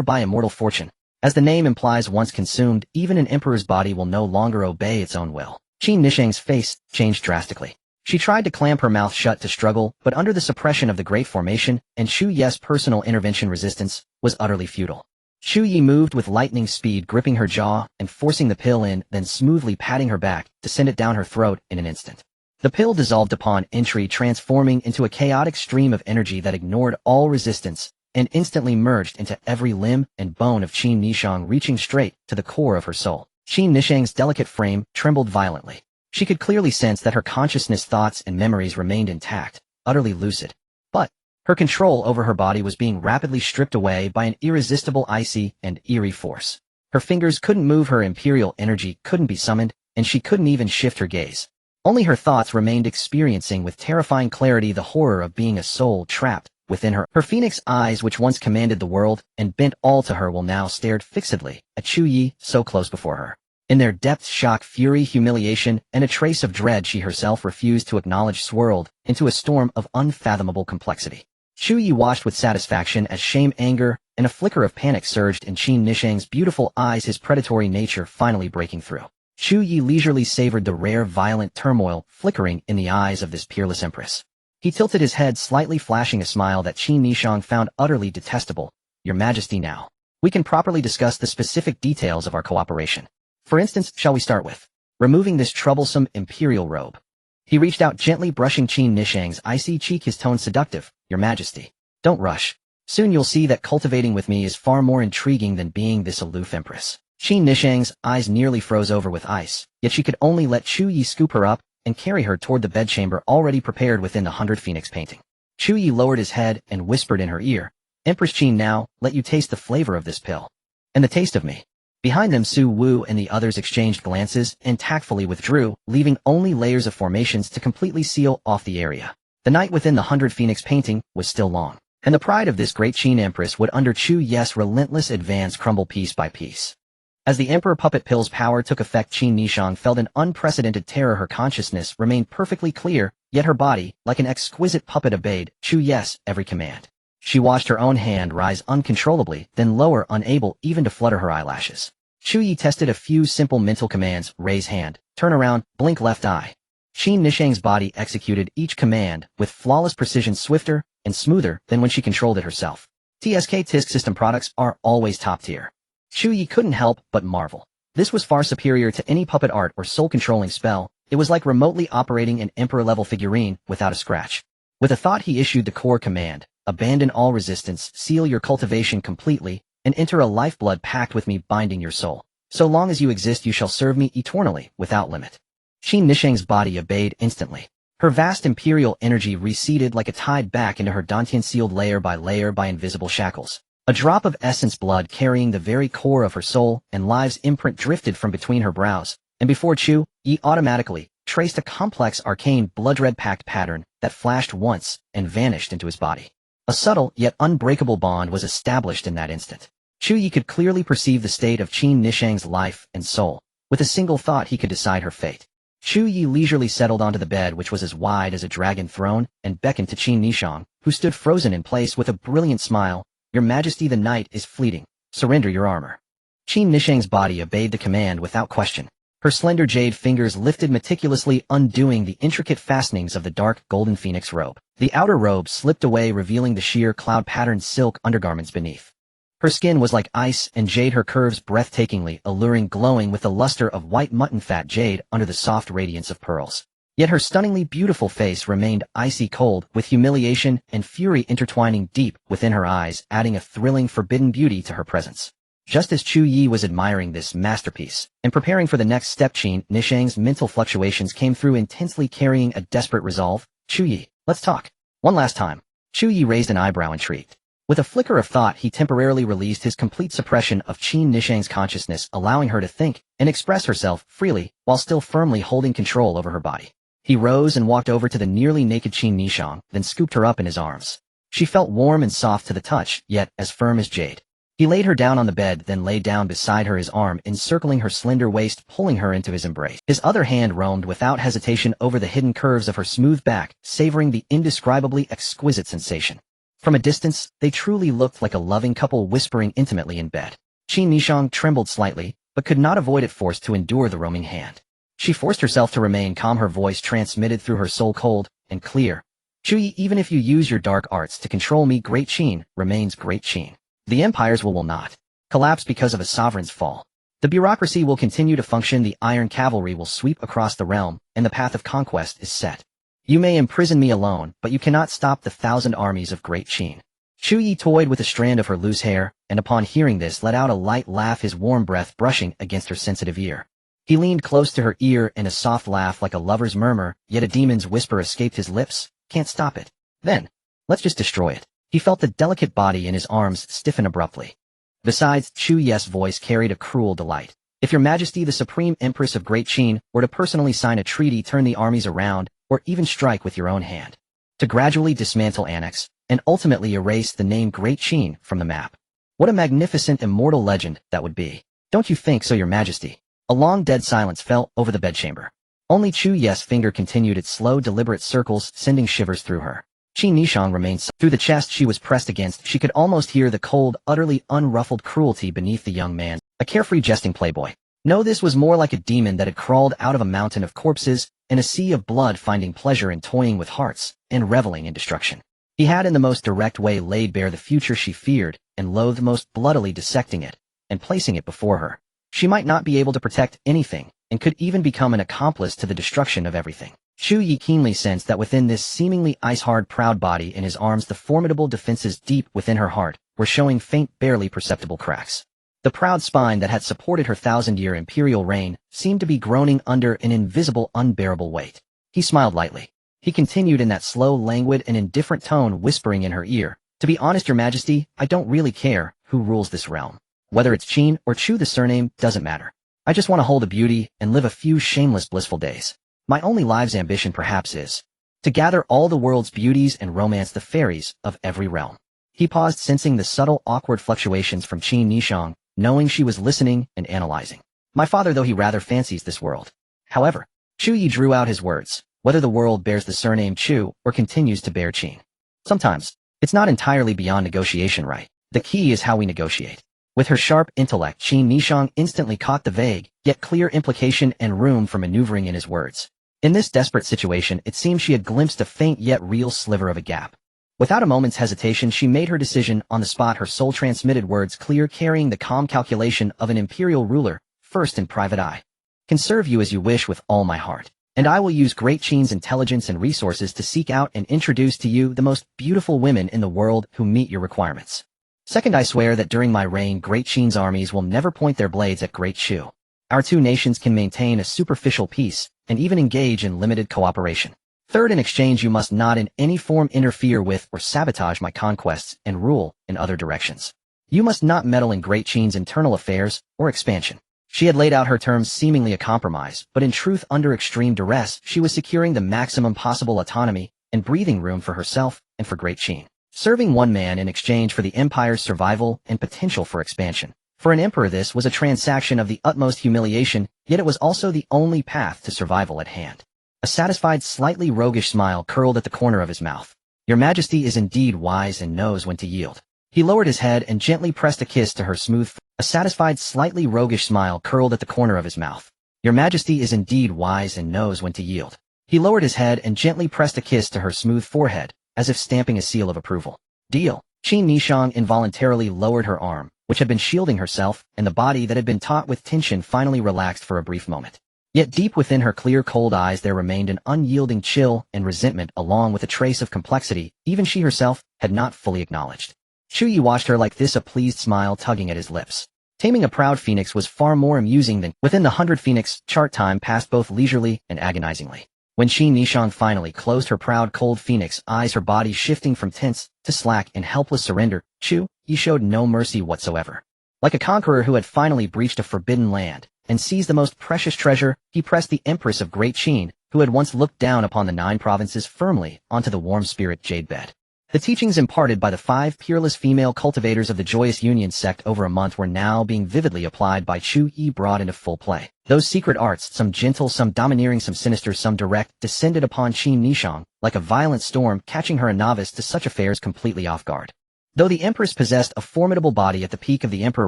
By immortal fortune. As the name implies, once consumed, even an emperor's body will no longer obey its own will. Qin Nisheng's face changed drastically. She tried to clamp her mouth shut to struggle, but under the suppression of the Great Formation and Chu Ye's personal intervention, resistance was utterly futile. Chu Ye moved with lightning speed, gripping her jaw and forcing the pill in, then smoothly patting her back to send it down her throat in an instant. The pill dissolved upon entry, transforming into a chaotic stream of energy that ignored all resistance and instantly merged into every limb and bone of Qin Nisheng, reaching straight to the core of her soul. Qin Nisheng's delicate frame trembled violently. She could clearly sense that her consciousness, thoughts, and memories remained intact, utterly lucid. But her control over her body was being rapidly stripped away by an irresistible, icy, and eerie force. Her fingers couldn't move, her imperial energy couldn't be summoned, and she couldn't even shift her gaze. Only her thoughts remained, experiencing with terrifying clarity the horror of being a soul trapped within her. Her phoenix eyes, which once commanded the world and bent all to her, will now stared fixedly at Chu Ye, so close before her. In their depths, shock, fury, humiliation, and a trace of dread she herself refused to acknowledge swirled into a storm of unfathomable complexity. Chu Ye watched with satisfaction as shame, anger, and a flicker of panic surged in Qin Nisheng's beautiful eyes, his predatory nature finally breaking through. Chu Ye leisurely savored the rare, violent turmoil flickering in the eyes of this peerless empress. He tilted his head slightly, flashing a smile that Qin Nishang found utterly detestable. Your Majesty, now. We can properly discuss the specific details of our cooperation. For instance, shall we start with removing this troublesome imperial robe? He reached out gently, brushing Qin Nishang's icy cheek, his tone seductive. Your Majesty. Don't rush. Soon you'll see that cultivating with me is far more intriguing than being this aloof empress. Qin Nishang's eyes nearly froze over with ice, yet she could only let Chu Ye scoop her up and carry her toward the bedchamber already prepared within the 100 Phoenix painting. Chu Ye lowered his head and whispered in her ear, Empress Qin, now, let you taste the flavor of this pill. And the taste of me. Behind them, Su Wu and the others exchanged glances and tactfully withdrew, leaving only layers of formations to completely seal off the area. The night within the 100 Phoenix painting was still long, and the pride of this great Qin Empress would under Chu Ye's relentless advance crumble piece by piece. As the Emperor Puppet Pill's power took effect, Qin Nishang felt an unprecedented terror. Her consciousness remained perfectly clear, yet her body, like an exquisite puppet, obeyed Chu Ye's every command. She watched her own hand rise uncontrollably, then lower, unable even to flutter her eyelashes. Chu Ye tested a few simple mental commands: raise hand, turn around, blink left eye. Qin Nishang's body executed each command with flawless precision, swifter and smoother than when she controlled it herself. TSK Tisk system products are always top tier. Chu Ye couldn't help but marvel. This was far superior to any puppet art or soul-controlling spell. It was like remotely operating an emperor-level figurine without a scratch. With a thought, he issued the core command: abandon all resistance, seal your cultivation completely, and enter a lifeblood pact with me binding your soul. So long as you exist, you shall serve me eternally, without limit. Qin Nishang's body obeyed instantly. Her vast imperial energy receded like a tide back into her dantian, sealed layer by invisible shackles. A drop of essence blood carrying the very core of her soul and lives imprint drifted from between her brows, and before Chu Ye automatically traced a complex arcane blood-red pact pattern that flashed once and vanished into his body. A subtle yet unbreakable bond was established in that instant. Chu Ye could clearly perceive the state of Qin Nishang's life and soul. With a single thought, he could decide her fate. Chu Ye leisurely settled onto the bed, which was as wide as a dragon throne, and beckoned to Qin Nishang, who stood frozen in place with a brilliant smile. Your Majesty, the night is fleeting. Surrender your armor. Qin Nishang's body obeyed the command without question. Her slender jade fingers lifted meticulously, undoing the intricate fastenings of the dark golden phoenix robe. The outer robe slipped away, revealing the sheer cloud-patterned silk undergarments beneath. Her skin was like ice and jade, her curves breathtakingly alluring, glowing with the luster of white mutton fat jade under the soft radiance of pearls. Yet her stunningly beautiful face remained icy cold, with humiliation and fury intertwining deep within her eyes, adding a thrilling, forbidden beauty to her presence. Just as Chu Ye was admiring this masterpiece and preparing for the next step, Qin Nishang's mental fluctuations came through intensely, carrying a desperate resolve. Chu Ye, let's talk. One last time. Chu Ye raised an eyebrow, intrigued. With a flicker of thought, he temporarily released his complete suppression of Qin Nishang's consciousness, allowing her to think and express herself freely while still firmly holding control over her body. He rose and walked over to the nearly naked Qin Nishang, then scooped her up in his arms. She felt warm and soft to the touch, yet as firm as jade. He laid her down on the bed, then lay down beside her, his arm encircling her slender waist, pulling her into his embrace. His other hand roamed without hesitation over the hidden curves of her smooth back, savoring the indescribably exquisite sensation. From a distance, they truly looked like a loving couple whispering intimately in bed. Qin Nishang trembled slightly, but could not avoid it, forced to endure the roaming hand. She forced herself to remain calm, her voice transmitted through her soul cold and clear. Chu Ye, even if you use your dark arts to control me, Great Qin remains Great Qin. The empires will not collapse because of a sovereign's fall. The bureaucracy will continue to function, the iron cavalry will sweep across the realm, and the path of conquest is set. You may imprison me alone, but you cannot stop the 1,000 armies of Great Qin. Chu Ye toyed with a strand of her loose hair, and upon hearing this let out a light laugh, his warm breath brushing against her sensitive ear. He leaned close to her ear, and a soft laugh like a lover's murmur, yet a demon's whisper, escaped his lips. Can't stop it. Then, let's just destroy it. He felt the delicate body in his arms stiffen abruptly. Besides, Chu Ye's voice carried a cruel delight. If your Majesty, the Supreme Empress of Great Qin, were to personally sign a treaty, turn the armies around, or even strike with your own hand, to gradually dismantle, annex, and ultimately erase the name Great Qin from the map. What a magnificent immortal legend that would be. Don't you think so, your Majesty? A long dead silence fell over the bedchamber. Only Chu Ye's finger continued its slow, deliberate circles, sending shivers through her. Qin Nishang remained through the chest she was pressed against. She could almost hear the cold, utterly unruffled cruelty beneath the young man, a carefree, jesting playboy. No, this was more like a demon that had crawled out of a mountain of corpses and a sea of blood, finding pleasure in toying with hearts and reveling in destruction. He had in the most direct way laid bare the future she feared and loathed, most bloodily dissecting it and placing it before her. She might not be able to protect anything and could even become an accomplice to the destruction of everything. Chu Ye keenly sensed that within this seemingly ice-hard proud body in his arms, the formidable defenses deep within her heart were showing faint, barely perceptible cracks. The proud spine that had supported her 1,000-year imperial reign seemed to be groaning under an invisible, unbearable weight. He smiled lightly. He continued in that slow, languid, and indifferent tone, whispering in her ear, "To be honest, Your Majesty, I don't really care who rules this realm. Whether it's Qin or Chu, the surname doesn't matter. I just want to hold a beauty and live a few shameless, blissful days. My only life's ambition perhaps is to gather all the world's beauties and romance the fairies of every realm." He paused, sensing the subtle, awkward fluctuations from Qin Nishang, knowing she was listening and analyzing. "My father, though he rather fancies this world." However, Chu Ye drew out his words, "whether the world bears the surname Chu or continues to bear Qin. Sometimes, it's not entirely beyond negotiation, right? The key is how we negotiate." With her sharp intellect, Qin Nishang instantly caught the vague, yet clear implication and room for maneuvering in his words. In this desperate situation, it seemed she had glimpsed a faint yet real sliver of a gap. Without a moment's hesitation, she made her decision on the spot, her soul transmitted words clear, carrying the calm calculation of an imperial ruler, first in private eye. "Can serve you as you wish with all my heart. And I will use Great Qin's intelligence and resources to seek out and introduce to you the most beautiful women in the world who meet your requirements. Second, I swear that during my reign, Great Qin's armies will never point their blades at Great Chu. Our two nations can maintain a superficial peace and even engage in limited cooperation. Third, in exchange, you must not in any form interfere with or sabotage my conquests and rule in other directions. You must not meddle in Great Qin's internal affairs or expansion." She had laid out her terms, seemingly a compromise, but in truth, under extreme duress, she was securing the maximum possible autonomy and breathing room for herself and for Great Qin. Serving one man in exchange for the empire's survival and potential for expansion. For an emperor, this was a transaction of the utmost humiliation, yet it was also the only path to survival at hand. A satisfied, slightly roguish smile curled at the corner of his mouth. "Your Majesty is indeed wise and knows when to yield." He lowered his head and gently pressed a kiss to her smooth. A satisfied, slightly roguish smile curled at the corner of his mouth. "Your Majesty is indeed wise and knows when to yield." He lowered his head and gently pressed a kiss to her smooth forehead, as if stamping a seal of approval. "Deal." Qin Nishang involuntarily lowered her arm, which had been shielding herself, and the body that had been taut with tension finally relaxed for a brief moment. Yet deep within her clear, cold eyes there remained an unyielding chill and resentment, along with a trace of complexity even she herself had not fully acknowledged. Chu Ye watched her like this, a pleased smile tugging at his lips. Taming a proud phoenix was far more amusing than within the 100 phoenix chart. Time passed both leisurely and agonizingly. When Qin Nishang finally closed her proud, cold phoenix eyes, her body shifting from tense to slack in helpless surrender, Chu Ye showed no mercy whatsoever. Like a conqueror who had finally breached a forbidden land and seized the most precious treasure, he pressed the Empress of Great Qin, who had once looked down upon the 9 provinces, firmly onto the warm spirit jade bed. The teachings imparted by the 5 peerless female cultivators of the Joyous Union sect over a month were now being vividly applied by Chu Ye, brought into full play. Those secret arts, some gentle, some domineering, some sinister, some direct, descended upon Qin Nishang like a violent storm, catching her, a novice to such affairs, completely off guard. Though the Empress possessed a formidable body at the peak of the Emperor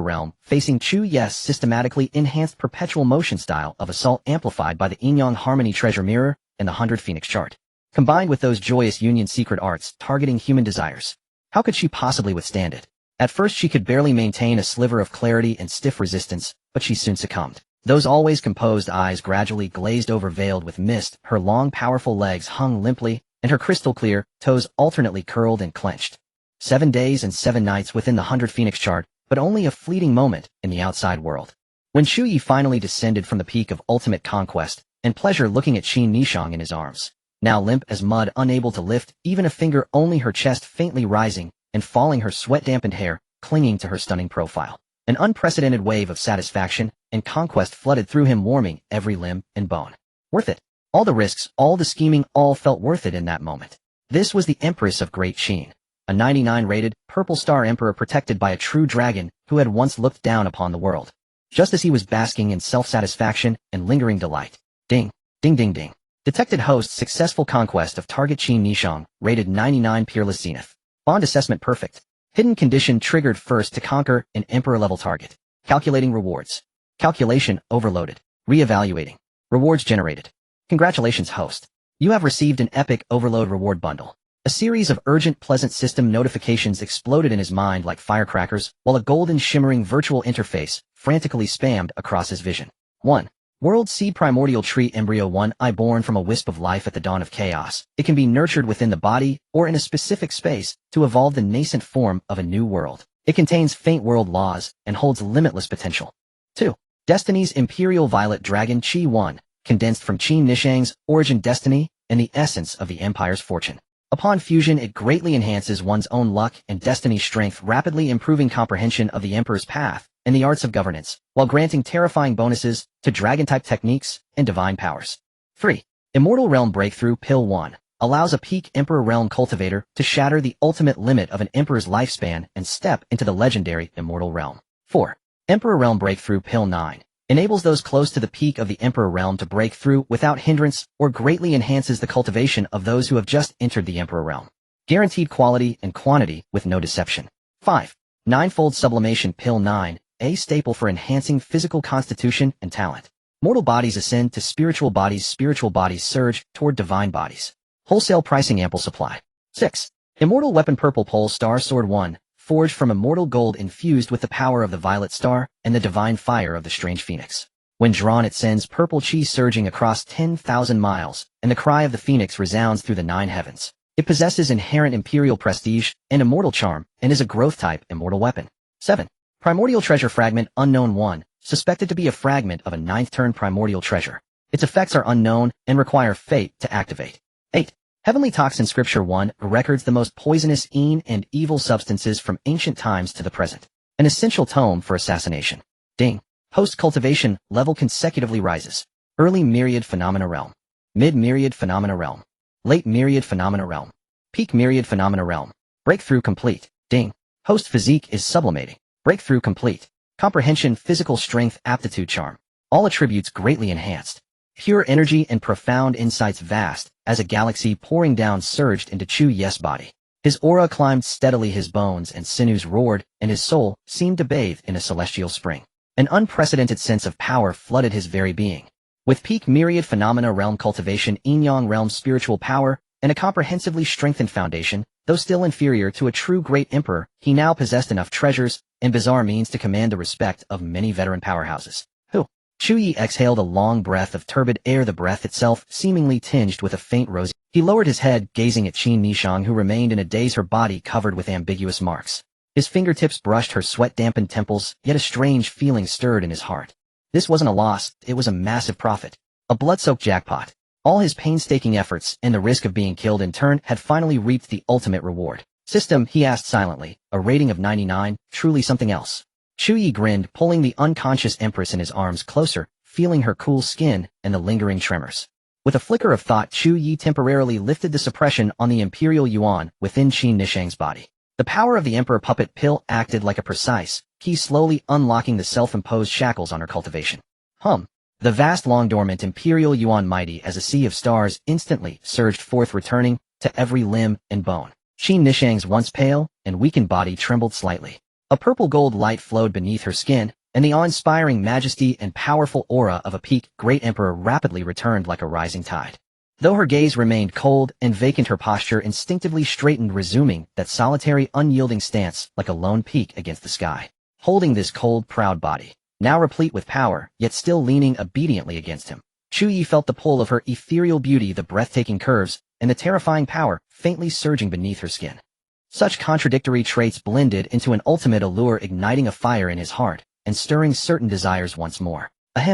realm, facing Chu Ye's systematically enhanced perpetual motion style of assault amplified by the Yin-Yang Harmony Treasure Mirror and the 100 Phoenix Chart, combined with those Joyous Union secret arts targeting human desires, how could she possibly withstand it? At first she could barely maintain a sliver of clarity and stiff resistance, but she soon succumbed. Those always composed eyes gradually glazed over, veiled with mist, her long powerful legs hung limply, and her crystal-clear toes alternately curled and clenched. 7 days and 7 nights within the 100 Phoenix Chart, but only a fleeting moment in the outside world. When Chu Ye finally descended from the peak of ultimate conquest and pleasure, looking at Qin Nishang in his arms, now limp as mud, unable to lift even a finger, only her chest faintly rising and falling, her sweat-dampened hair clinging to her stunning profile. An unprecedented wave of satisfaction and conquest flooded through him, warming every limb and bone. Worth it. All the risks, all the scheming, all felt worth it in that moment. This was the Empress of Great Qin, a 99-rated, purple star emperor protected by a true dragon who had once looked down upon the world, just as he was basking in self-satisfaction and lingering delight. Ding, ding, ding, ding. Detected host, successful conquest of target Qin Nishang, rated 99, peerless zenith. Bond assessment perfect. Hidden condition triggered, first to conquer an emperor-level target. Calculating rewards. Calculation overloaded. Re-evaluating. Rewards generated. Congratulations, host. You have received an epic overload reward bundle. A series of urgent pleasant system notifications exploded in his mind like firecrackers, while a golden shimmering virtual interface frantically spammed across his vision. 1. World Seed Primordial Tree Embryo 1I born from a wisp of life at the dawn of chaos. It can be nurtured within the body or in a specific space to evolve the nascent form of a new world. It contains faint world laws and holds limitless potential. 2. Destiny's Imperial Violet Dragon Qi 1, condensed from Qi Nishang's origin destiny and the essence of the Empire's fortune. Upon fusion, it greatly enhances one's own luck and destiny strength, rapidly improving comprehension of the Emperor's path and the arts of governance, while granting terrifying bonuses to dragon-type techniques and divine powers. 3. Immortal Realm Breakthrough Pill 1 allows a peak Emperor Realm cultivator to shatter the ultimate limit of an Emperor's lifespan and step into the legendary Immortal Realm. 4. Emperor Realm Breakthrough Pill 9 enables those close to the peak of the Emperor Realm to break through without hindrance or greatly enhances the cultivation of those who have just entered the Emperor Realm. Guaranteed quality and quantity with no deception. 5. Ninefold Sublimation Pill 9, a staple for enhancing physical constitution and talent. Mortal bodies ascend to spiritual bodies surge toward divine bodies. Wholesale pricing ample supply. 6. Immortal Weapon Purple Pole Star Sword 1, forged from immortal gold infused with the power of the violet star and the divine fire of the strange phoenix. When drawn, it sends purple chi surging across 10,000 miles, and the cry of the phoenix resounds through the 9 heavens. It possesses inherent imperial prestige and immortal charm, and is a growth-type immortal weapon. 7. Primordial Treasure Fragment Unknown 1, suspected to be a fragment of a 9th-turn primordial treasure. Its effects are unknown and require fate to activate. 8. Heavenly Toxin Scripture 1 records the most poisonous and evil substances from ancient times to the present. An essential tome for assassination. Ding. Host cultivation level consecutively rises. Early Myriad Phenomena Realm. Mid Myriad Phenomena Realm. Late Myriad Phenomena Realm. Peak Myriad Phenomena Realm. Breakthrough complete. Ding. Host physique is sublimating. Breakthrough complete. Comprehension, physical strength, aptitude, charm. All attributes greatly enhanced. Pure energy and profound insights vast, as a galaxy pouring down surged into Chu Ye's body. His aura climbed steadily, his bones and sinews roared, and his soul seemed to bathe in a celestial spring. An unprecedented sense of power flooded his very being. With peak Myriad Phenomena Realm cultivation, Yin-Yang Realm spiritual power, and a comprehensively strengthened foundation, though still inferior to a true great emperor, he now possessed enough treasures and bizarre means to command the respect of many veteran powerhouses. Chu Ye exhaled a long breath of turbid air, the breath itself seemingly tinged with a faint rosy. He lowered his head, gazing at Qin Nishang, who remained in a daze, her body covered with ambiguous marks. His fingertips brushed her sweat-dampened temples, yet a strange feeling stirred in his heart. This wasn't a loss, it was a massive profit. A blood-soaked jackpot. All his painstaking efforts and the risk of being killed in turn had finally reaped the ultimate reward. System, he asked silently, a rating of 99, truly something else. Chu Ye grinned, pulling the unconscious empress in his arms closer, feeling her cool skin and the lingering tremors. With a flicker of thought, Chu Ye temporarily lifted the suppression on the imperial yuan within Qin Nishang's body. The power of the emperor puppet pill acted like a precise key, slowly unlocking the self-imposed shackles on her cultivation. The vast long-dormant imperial yuan, mighty as a sea of stars, instantly surged forth, returning to every limb and bone. Qin Nishang's once pale and weakened body trembled slightly. A purple gold light flowed beneath her skin, and the awe-inspiring majesty and powerful aura of a peak great emperor rapidly returned like a rising tide. Though her gaze remained cold and vacant, her posture instinctively straightened, resuming that solitary, unyielding stance like a lone peak against the sky. Holding this cold, proud body, now replete with power, yet still leaning obediently against him, Chu Ye felt the pull of her ethereal beauty, the breathtaking curves, and the terrifying power faintly surging beneath her skin. Such contradictory traits blended into an ultimate allure, igniting a fire in his heart and stirring certain desires once more.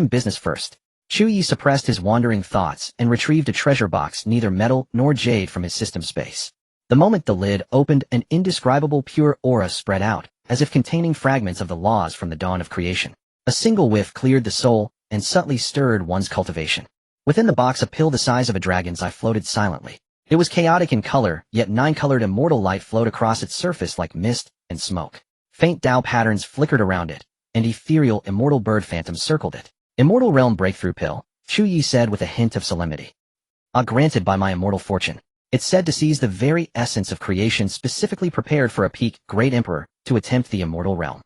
Business first. Chu Ye suppressed his wandering thoughts and retrieved a treasure box, neither metal nor jade, from his system space. The moment the lid opened, an indescribable pure aura spread out, as if containing fragments of the laws from the dawn of creation. A single whiff cleared the soul and subtly stirred one's cultivation. Within the box, a pill the size of a dragon's eye floated silently. It was chaotic in color, yet 9-colored immortal light flowed across its surface like mist and smoke. Faint Dao patterns flickered around it, and ethereal immortal bird phantoms circled it. Immortal Realm Breakthrough Pill, Chu Ye said with a hint of solemnity. Granted by my immortal fortune. It's said to seize the very essence of creation, specifically prepared for a peak great emperor to attempt the immortal realm.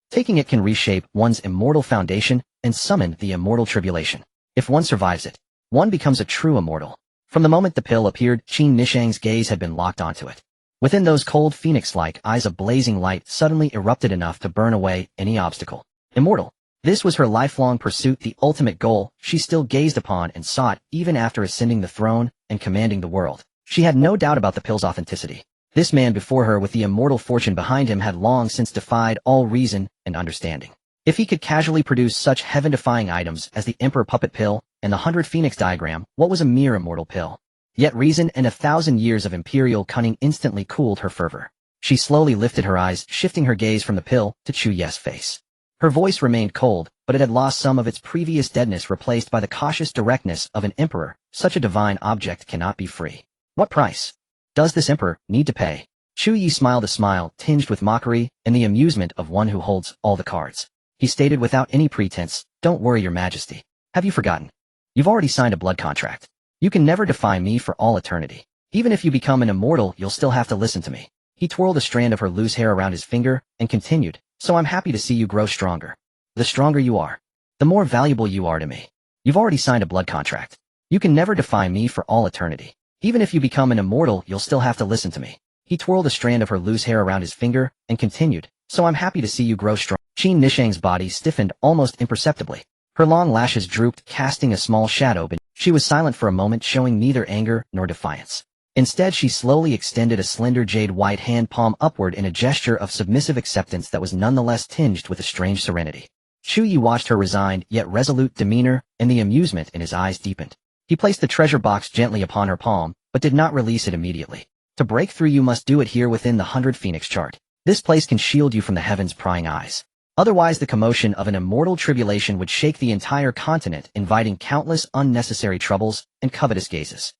Taking it can reshape one's immortal foundation and summoned the immortal tribulation. If one survives it, one becomes a true immortal. From the moment the pill appeared, Qin Nishang's gaze had been locked onto it. Within those cold phoenix-like eyes, a blazing light suddenly erupted enough to burn away any obstacle. Immortal. This was her lifelong pursuit, the ultimate goal she still gazed upon and sought even after ascending the throne and commanding the world. She had no doubt about the pill's authenticity. This man before her with the immortal fortune behind him had long since defied all reason and understanding. If he could casually produce such heaven-defying items as the Emperor Puppet Pill and the 100 Phoenix Diagram, what was a mere immortal pill? Yet reason and 1,000 years of imperial cunning instantly cooled her fervor. She slowly lifted her eyes, shifting her gaze from the pill to Chu Ye's face. Her voice remained cold, but it had lost some of its previous deadness, replaced by the cautious directness of an emperor. Such a divine object cannot be free. What price does this emperor need to pay? Chu Ye smiled a smile tinged with mockery and the amusement of one who holds all the cards. He stated without any pretense, "Don't worry, your majesty. Have you forgotten? You've already signed a blood contract. You can never defy me for all eternity. Even if you become an immortal, you'll still have to listen to me." He twirled a strand of her loose hair around his finger and continued, "So I'm happy to see you grow stronger. The stronger you are, the more valuable you are to me. You've already signed a blood contract. You can never defy me for all eternity. Even if you become an immortal, you'll still have to listen to me." He twirled a strand of her loose hair around his finger and continued, "So I'm happy to see you grow strong." Qin Nishang's body stiffened almost imperceptibly. Her long lashes drooped, casting a small shadow beneath. She was silent for a moment, showing neither anger nor defiance. Instead, she slowly extended a slender jade-white hand palm upward in a gesture of submissive acceptance that was nonetheless tinged with a strange serenity. Chu Ye watched her resigned yet resolute demeanor, and the amusement in his eyes deepened. He placed the treasure box gently upon her palm, but did not release it immediately. "To break through, you must do it here within the 100 Phoenix chart. This place can shield you from the heavens' prying eyes. Otherwise, the commotion of an immortal tribulation would shake the entire continent, inviting countless unnecessary troubles and covetous gazes.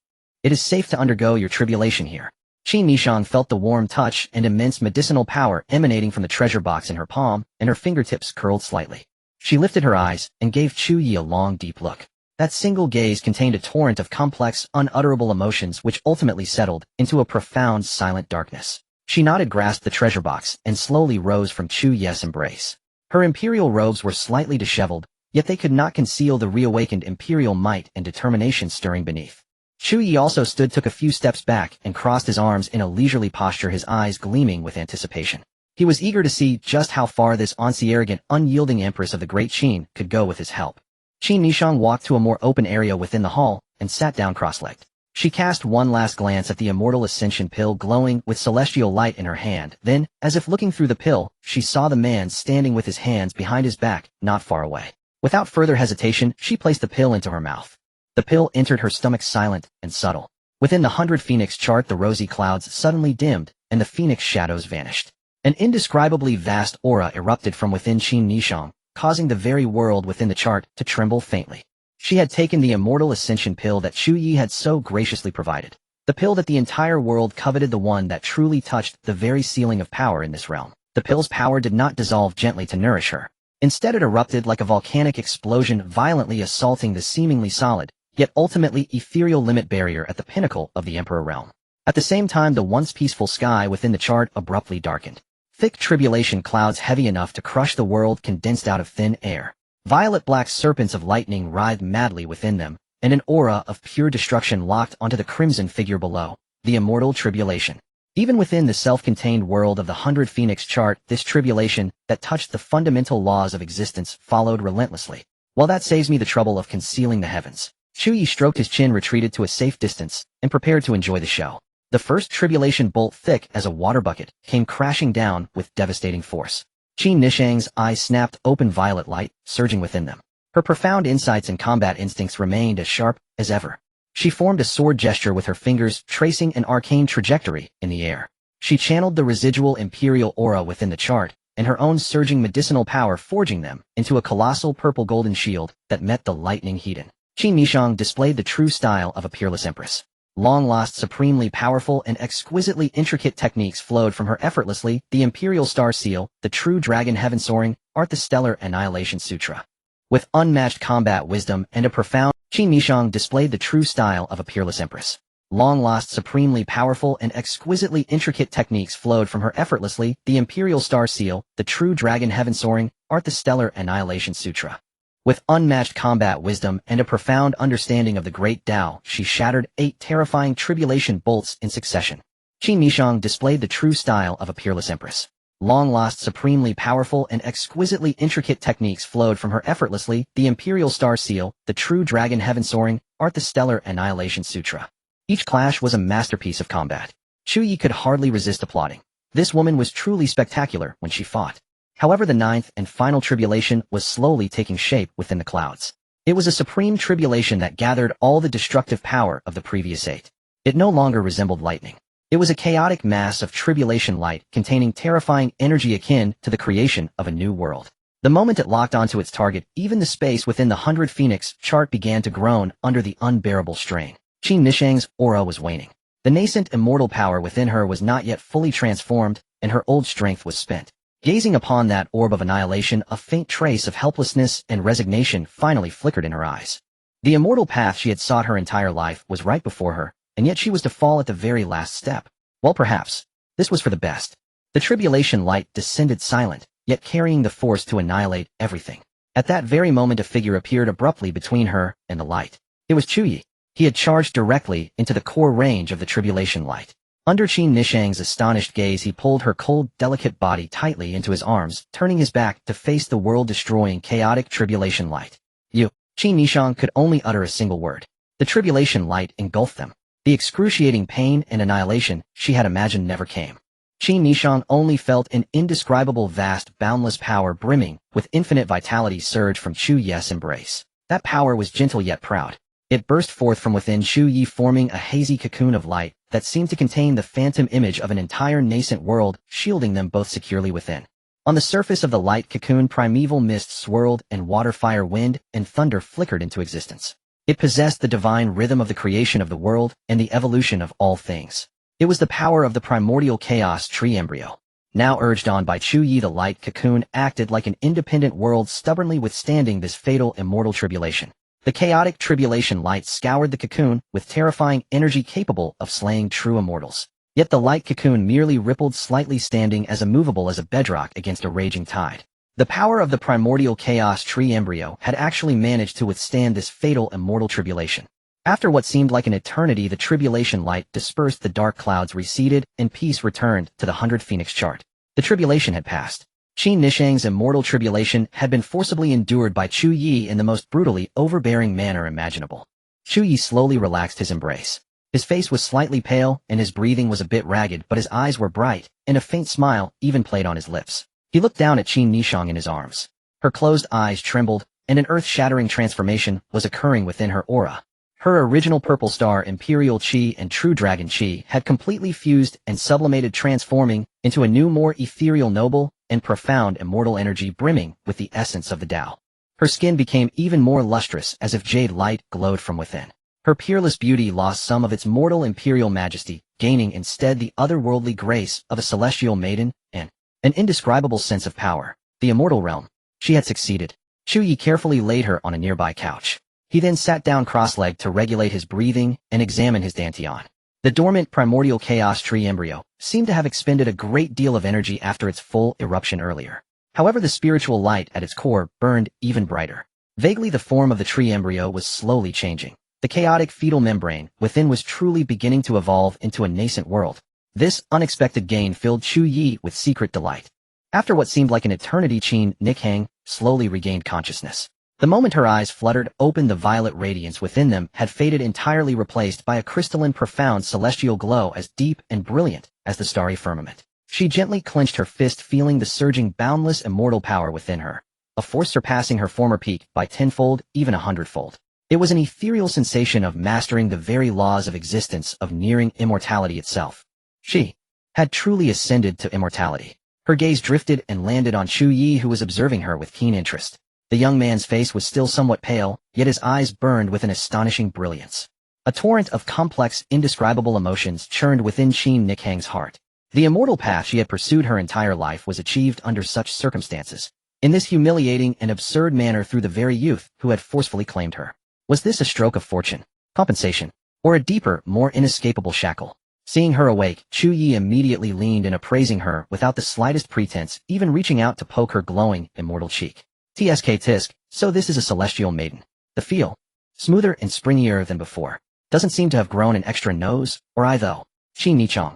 It is safe to undergo your tribulation here." Qin Nishang felt the warm touch and immense medicinal power emanating from the treasure box in her palm, and her fingertips curled slightly. She lifted her eyes and gave Chu Ye a long, deep look. That single gaze contained a torrent of complex, unutterable emotions which ultimately settled into a profound, silent darkness. She nodded, grasped the treasure box, and slowly rose from Chu Ye's embrace. Her imperial robes were slightly disheveled, yet they could not conceal the reawakened imperial might and determination stirring beneath. Chu Ye also took a few steps back and crossed his arms in a leisurely posture, his eyes gleaming with anticipation. He was eager to see just how far this arrogant, unyielding empress of the great Qin could go with his help. Qin Nishang walked to a more open area within the hall and sat down cross-legged. She cast one last glance at the immortal ascension pill glowing with celestial light in her hand. Then, as if looking through the pill, she saw the man standing with his hands behind his back, not far away. Without further hesitation, she placed the pill into her mouth. The pill entered her stomach silent and subtle. Within the 100 Phoenix chart, the rosy clouds suddenly dimmed, and the Phoenix shadows vanished. An indescribably vast aura erupted from within Qin Nishang, causing the very world within the chart to tremble faintly. She had taken the immortal ascension pill that Chu Ye had so graciously provided. The pill that the entire world coveted, the one that truly touched the very ceiling of power in this realm. The pill's power did not dissolve gently to nourish her. Instead, it erupted like a volcanic explosion, violently assaulting the seemingly solid, yet ultimately ethereal limit barrier at the pinnacle of the Emperor realm. At the same time, the once peaceful sky within the chart abruptly darkened. Thick tribulation clouds heavy enough to crush the world condensed out of thin air. Violet-black serpents of lightning writhed madly within them, and an aura of pure destruction locked onto the crimson figure below, the immortal tribulation. Even within the self-contained world of the 100 Phoenix chart, this tribulation that touched the fundamental laws of existence followed relentlessly. While that saves me the trouble of concealing the heavens. Chu Ye stroked his chin, retreated to a safe distance, and prepared to enjoy the show. The first tribulation bolt, thick as a water bucket, came crashing down with devastating force. Qin Nishang's eyes snapped open, violet light surging within them. Her profound insights and combat instincts remained as sharp as ever. She formed a sword gesture with her fingers, tracing an arcane trajectory in the air. She channeled the residual imperial aura within the chart, and her own surging medicinal power forging them into a colossal purple-golden shield that met the lightning heat. Qin Nishang displayed the true style of a peerless empress. Long-lost, supremely powerful, and exquisitely intricate techniques flowed from her effortlessly, the Imperial Star Seal, the true dragon heaven soaring, art the Stellar Annihilation Sutra. With unmatched combat wisdom and a profound, Qin Nishang displayed the true style of a peerless empress. Long-lost, supremely powerful, and exquisitely intricate techniques flowed from her effortlessly, the Imperial Star Seal, the true dragon heaven soaring, art the Stellar Annihilation Sutra. With unmatched combat wisdom and a profound understanding of the great Dao, she shattered 8 terrifying tribulation bolts in succession. Qin Nishang displayed the true style of a peerless empress. Long-lost, supremely powerful, and exquisitely intricate techniques flowed from her effortlessly: the Imperial Star Seal, the True Dragon Heaven Soaring, Art the Stellar Annihilation Sutra. Each clash was a masterpiece of combat. Chu Ye could hardly resist applauding. This woman was truly spectacular when she fought. However, the 9th and final tribulation was slowly taking shape within the clouds. It was a supreme tribulation that gathered all the destructive power of the previous 8. It no longer resembled lightning. It was a chaotic mass of tribulation light containing terrifying energy akin to the creation of a new world. The moment it locked onto its target, even the space within the 100 Phoenix chart began to groan under the unbearable strain. Qin Nishang's aura was waning. The nascent immortal power within her was not yet fully transformed, and her old strength was spent. Gazing upon that orb of annihilation, a faint trace of helplessness and resignation finally flickered in her eyes. The immortal path she had sought her entire life was right before her, and yet she was to fall at the very last step. Well, perhaps this was for the best. The tribulation light descended silent, yet carrying the force to annihilate everything. At that very moment, a figure appeared abruptly between her and the light. It was Chu Ye. He had charged directly into the core range of the tribulation light. Under Qin Nishang's astonished gaze, he pulled her cold, delicate body tightly into his arms, turning his back to face the world-destroying, chaotic tribulation light. You. Qin Nishang could only utter a single word. The tribulation light engulfed them. The excruciating pain and annihilation she had imagined never came. Qin Nishang only felt an indescribable, vast, boundless power brimming with infinite vitality surge from Chu Ye's embrace. That power was gentle yet proud. It burst forth from within Chu Ye, forming a hazy cocoon of light that seemed to contain the phantom image of an entire nascent world, shielding them both securely within. On the surface of the light cocoon, primeval mist swirled, and water, fire, wind, and thunder flickered into existence. It possessed the divine rhythm of the creation of the world and the evolution of all things. It was the power of the primordial chaos tree embryo. Now urged on by Chu Ye, the light cocoon acted like an independent world, stubbornly withstanding this fatal immortal tribulation. The chaotic tribulation light scoured the cocoon with terrifying energy capable of slaying true immortals. Yet the light cocoon merely rippled slightly, standing as immovable as a bedrock against a raging tide. The power of the primordial chaos tree embryo had actually managed to withstand this fatal immortal tribulation. After what seemed like an eternity, the tribulation light dispersed, the dark clouds receded, and peace returned to the 100 Phoenix chart. The tribulation had passed. Qin Nishang's immortal tribulation had been forcibly endured by Chu Ye in the most brutally overbearing manner imaginable. Chu Ye slowly relaxed his embrace. His face was slightly pale, and his breathing was a bit ragged, but his eyes were bright, and a faint smile even played on his lips. He looked down at Qin Nishang in his arms. Her closed eyes trembled, and an earth-shattering transformation was occurring within her aura. Her original purple star Imperial Qi and True Dragon Qi had completely fused and sublimated, transforming into a new, more ethereal, noble, and profound immortal energy brimming with the essence of the Tao. Her skin became even more lustrous, as if jade light glowed from within. Her peerless beauty lost some of its mortal imperial majesty, gaining instead the otherworldly grace of a celestial maiden and an indescribable sense of power. The immortal realm. She had succeeded. Chu Ye carefully laid her on a nearby couch. He then sat down cross-legged to regulate his breathing and examine his dantian. The dormant primordial chaos tree embryo seemed to have expended a great deal of energy after its full eruption earlier. However, the spiritual light at its core burned even brighter. Vaguely, the form of the tree embryo was slowly changing. The chaotic fetal membrane within was truly beginning to evolve into a nascent world. This unexpected gain filled Chu Ye with secret delight. After what seemed like an eternity, Qin Nishang slowly regained consciousness. The moment her eyes fluttered open, the violet radiance within them had faded, entirely replaced by a crystalline, profound celestial glow as deep and brilliant as the starry firmament. She gently clenched her fist, feeling the surging, boundless, immortal power within her, a force surpassing her former peak by tenfold, even 100-fold. It was an ethereal sensation of mastering the very laws of existence, of nearing immortality itself. She had truly ascended to immortality. Her gaze drifted and landed on Chu Ye, who was observing her with keen interest. The young man's face was still somewhat pale, yet his eyes burned with an astonishing brilliance. A torrent of complex, indescribable emotions churned within Qin Nishang's heart. The immortal path she had pursued her entire life was achieved under such circumstances, in this humiliating and absurd manner, through the very youth who had forcefully claimed her. Was this a stroke of fortune, compensation, or a deeper, more inescapable shackle? Seeing her awake, Chu Ye immediately leaned in, appraising her without the slightest pretense, even reaching out to poke her glowing, immortal cheek. Tsk tisk, so this is a celestial maiden. The feel. Smoother and springier than before. Doesn't seem to have grown an extra nose or eye though. Qi Nichong.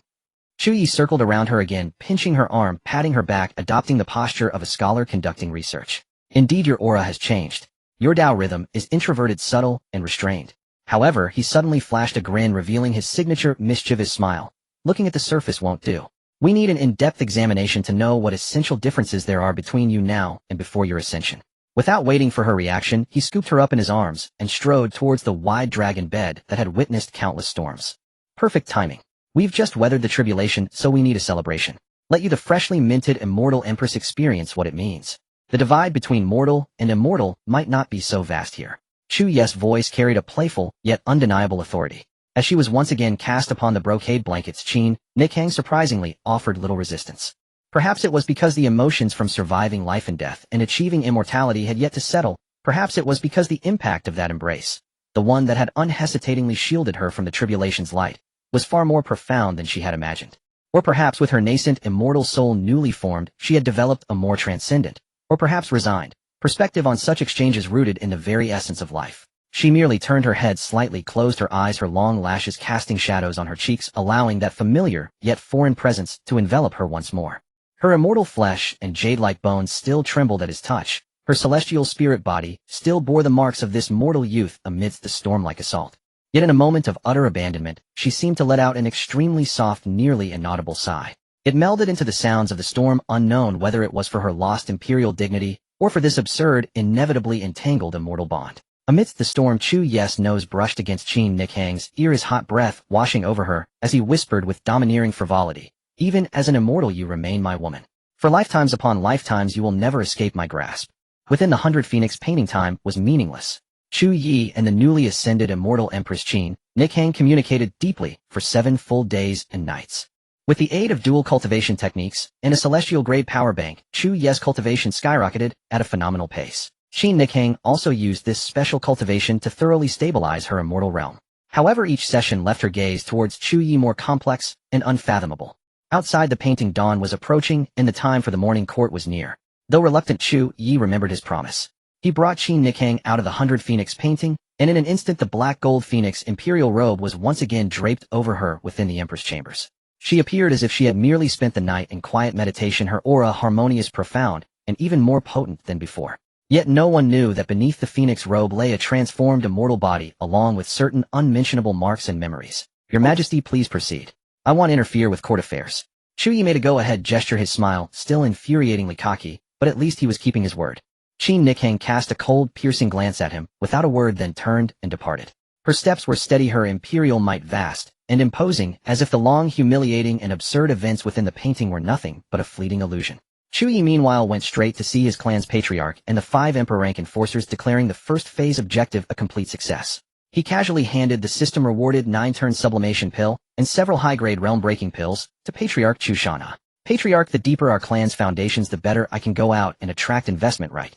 Chu Ye circled around her again, pinching her arm, patting her back, adopting the posture of a scholar conducting research. Indeed, your aura has changed. Your Dao rhythm is introverted, subtle, and restrained. However, he suddenly flashed a grin, revealing his signature mischievous smile. Looking at the surface won't do. We need an in-depth examination to know what essential differences there are between you now and before your ascension. Without waiting for her reaction, he scooped her up in his arms and strode towards the wide dragon bed that had witnessed countless storms. Perfect timing. We've just weathered the tribulation, so we need a celebration. Let you, the freshly minted immortal empress, experience what it means. The divide between mortal and immortal might not be so vast here. Chu Ye's voice carried a playful, yet undeniable authority. As she was once again cast upon the brocade blankets, Qin Nichang surprisingly offered little resistance. Perhaps it was because the emotions from surviving life and death and achieving immortality had yet to settle. Perhaps it was because the impact of that embrace, the one that had unhesitatingly shielded her from the tribulation's light, was far more profound than she had imagined. Or perhaps with her nascent immortal soul newly formed, she had developed a more transcendent, or perhaps resigned, perspective on such exchanges rooted in the very essence of life. She merely turned her head slightly, closed her eyes, her long lashes casting shadows on her cheeks, allowing that familiar, yet foreign presence to envelop her once more. Her immortal flesh and jade-like bones still trembled at his touch. Her celestial spirit body still bore the marks of this mortal youth amidst the storm-like assault. Yet in a moment of utter abandonment, she seemed to let out an extremely soft, nearly inaudible sigh. It melded into the sounds of the storm, unknown whether it was for her lost imperial dignity or for this absurd, inevitably entangled immortal bond. Amidst the storm, Chu Ye's nose brushed against Qin Nichang's ear, his hot breath washing over her, as he whispered with domineering frivolity, "Even as an immortal you remain my woman. For lifetimes upon lifetimes you will never escape my grasp." Within the 100 Phoenix painting, time was meaningless. Chu Ye and the newly ascended immortal Empress Qin Nichang communicated deeply for 7 full days and nights. With the aid of dual cultivation techniques and a celestial-grade power bank, Chu Ye's cultivation skyrocketed at a phenomenal pace. Qin Nichang also used this special cultivation to thoroughly stabilize her immortal realm. However, each session left her gaze towards Chu Ye more complex and unfathomable. Outside the painting, dawn was approaching and the time for the morning court was near. Though reluctant, Chu Ye remembered his promise. He brought Qin Nichang out of the 100 Phoenix painting, and in an instant the black gold Phoenix imperial robe was once again draped over her within the Empress chambers. She appeared as if she had merely spent the night in quiet meditation, her aura harmonious, profound, and even more potent than before. Yet no one knew that beneath the Phoenix robe lay a transformed immortal body, along with certain unmentionable marks and memories. "Your Majesty, please proceed. I won't interfere with court affairs." Chu Ye made a go-ahead gesture, his smile still infuriatingly cocky, but at least he was keeping his word. Qin Nichang cast a cold, piercing glance at him, without a word, then turned and departed. Her steps were steady, her imperial might vast and imposing, as if the long, humiliating, and absurd events within the painting were nothing but a fleeting illusion. Chu Ye meanwhile went straight to see his clan's patriarch and the 5 emperor-rank enforcers, declaring the first phase objective a complete success. He casually handed the system-rewarded 9-turn sublimation pill and several high-grade realm-breaking pills to Patriarch Chu Shanha. "Patriarch, the deeper our clan's foundations, the better I can go out and attract investment, right?"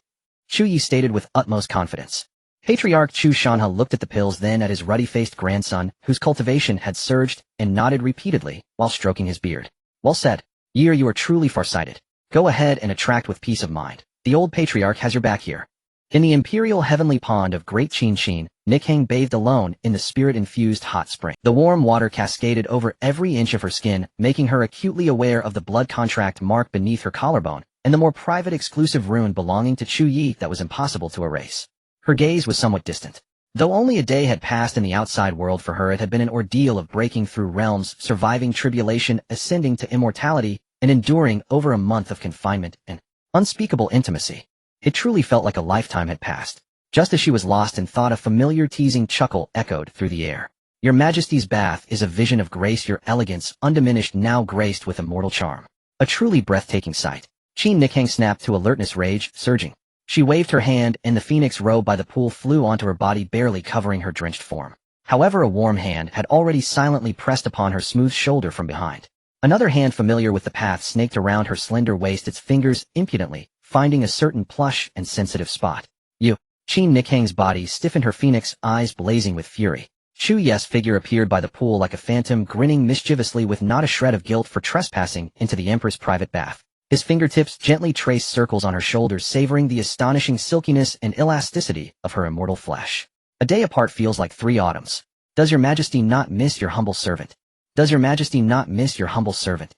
Chu Ye stated with utmost confidence. Patriarch Chu Shanha looked at the pills, then at his ruddy-faced grandson, whose cultivation had surged, and nodded repeatedly while stroking his beard. "Well said. Ye, you are truly farsighted. Go ahead and attract with peace of mind. The old patriarch has your back here." In the imperial heavenly pond of Great Qin Nichang bathed alone in the spirit-infused hot spring. The warm water cascaded over every inch of her skin, making her acutely aware of the blood contract mark beneath her collarbone, and the more private exclusive rune belonging to Chu Ye that was impossible to erase. Her gaze was somewhat distant. Though only a day had passed in the outside world, for her it had been an ordeal of breaking through realms, surviving tribulation, ascending to immortality, and enduring over a month of confinement and unspeakable intimacy. It truly felt like a lifetime had passed. Just as she was lost in thought, a familiar teasing chuckle echoed through the air. "Your Majesty's bath is a vision of grace, your elegance undiminished, now graced with immortal charm. A truly breathtaking sight." Qin Nichang snapped to alertness, rage surging. She waved her hand, and the phoenix robe by the pool flew onto her body, barely covering her drenched form. However, a warm hand had already silently pressed upon her smooth shoulder from behind. Another hand familiar with the path snaked around her slender waist, its fingers impudently finding a certain plush and sensitive spot. "You." Qin Nichang's body stiffened, her phoenix eyes blazing with fury. Chu Ye's figure appeared by the pool like a phantom, grinning mischievously with not a shred of guilt for trespassing into the Emperor's private bath. His fingertips gently traced circles on her shoulders, savoring the astonishing silkiness and elasticity of her immortal flesh. A day apart feels like 3 autumns. Does your majesty not miss your humble servant? Does your majesty not miss your humble servant?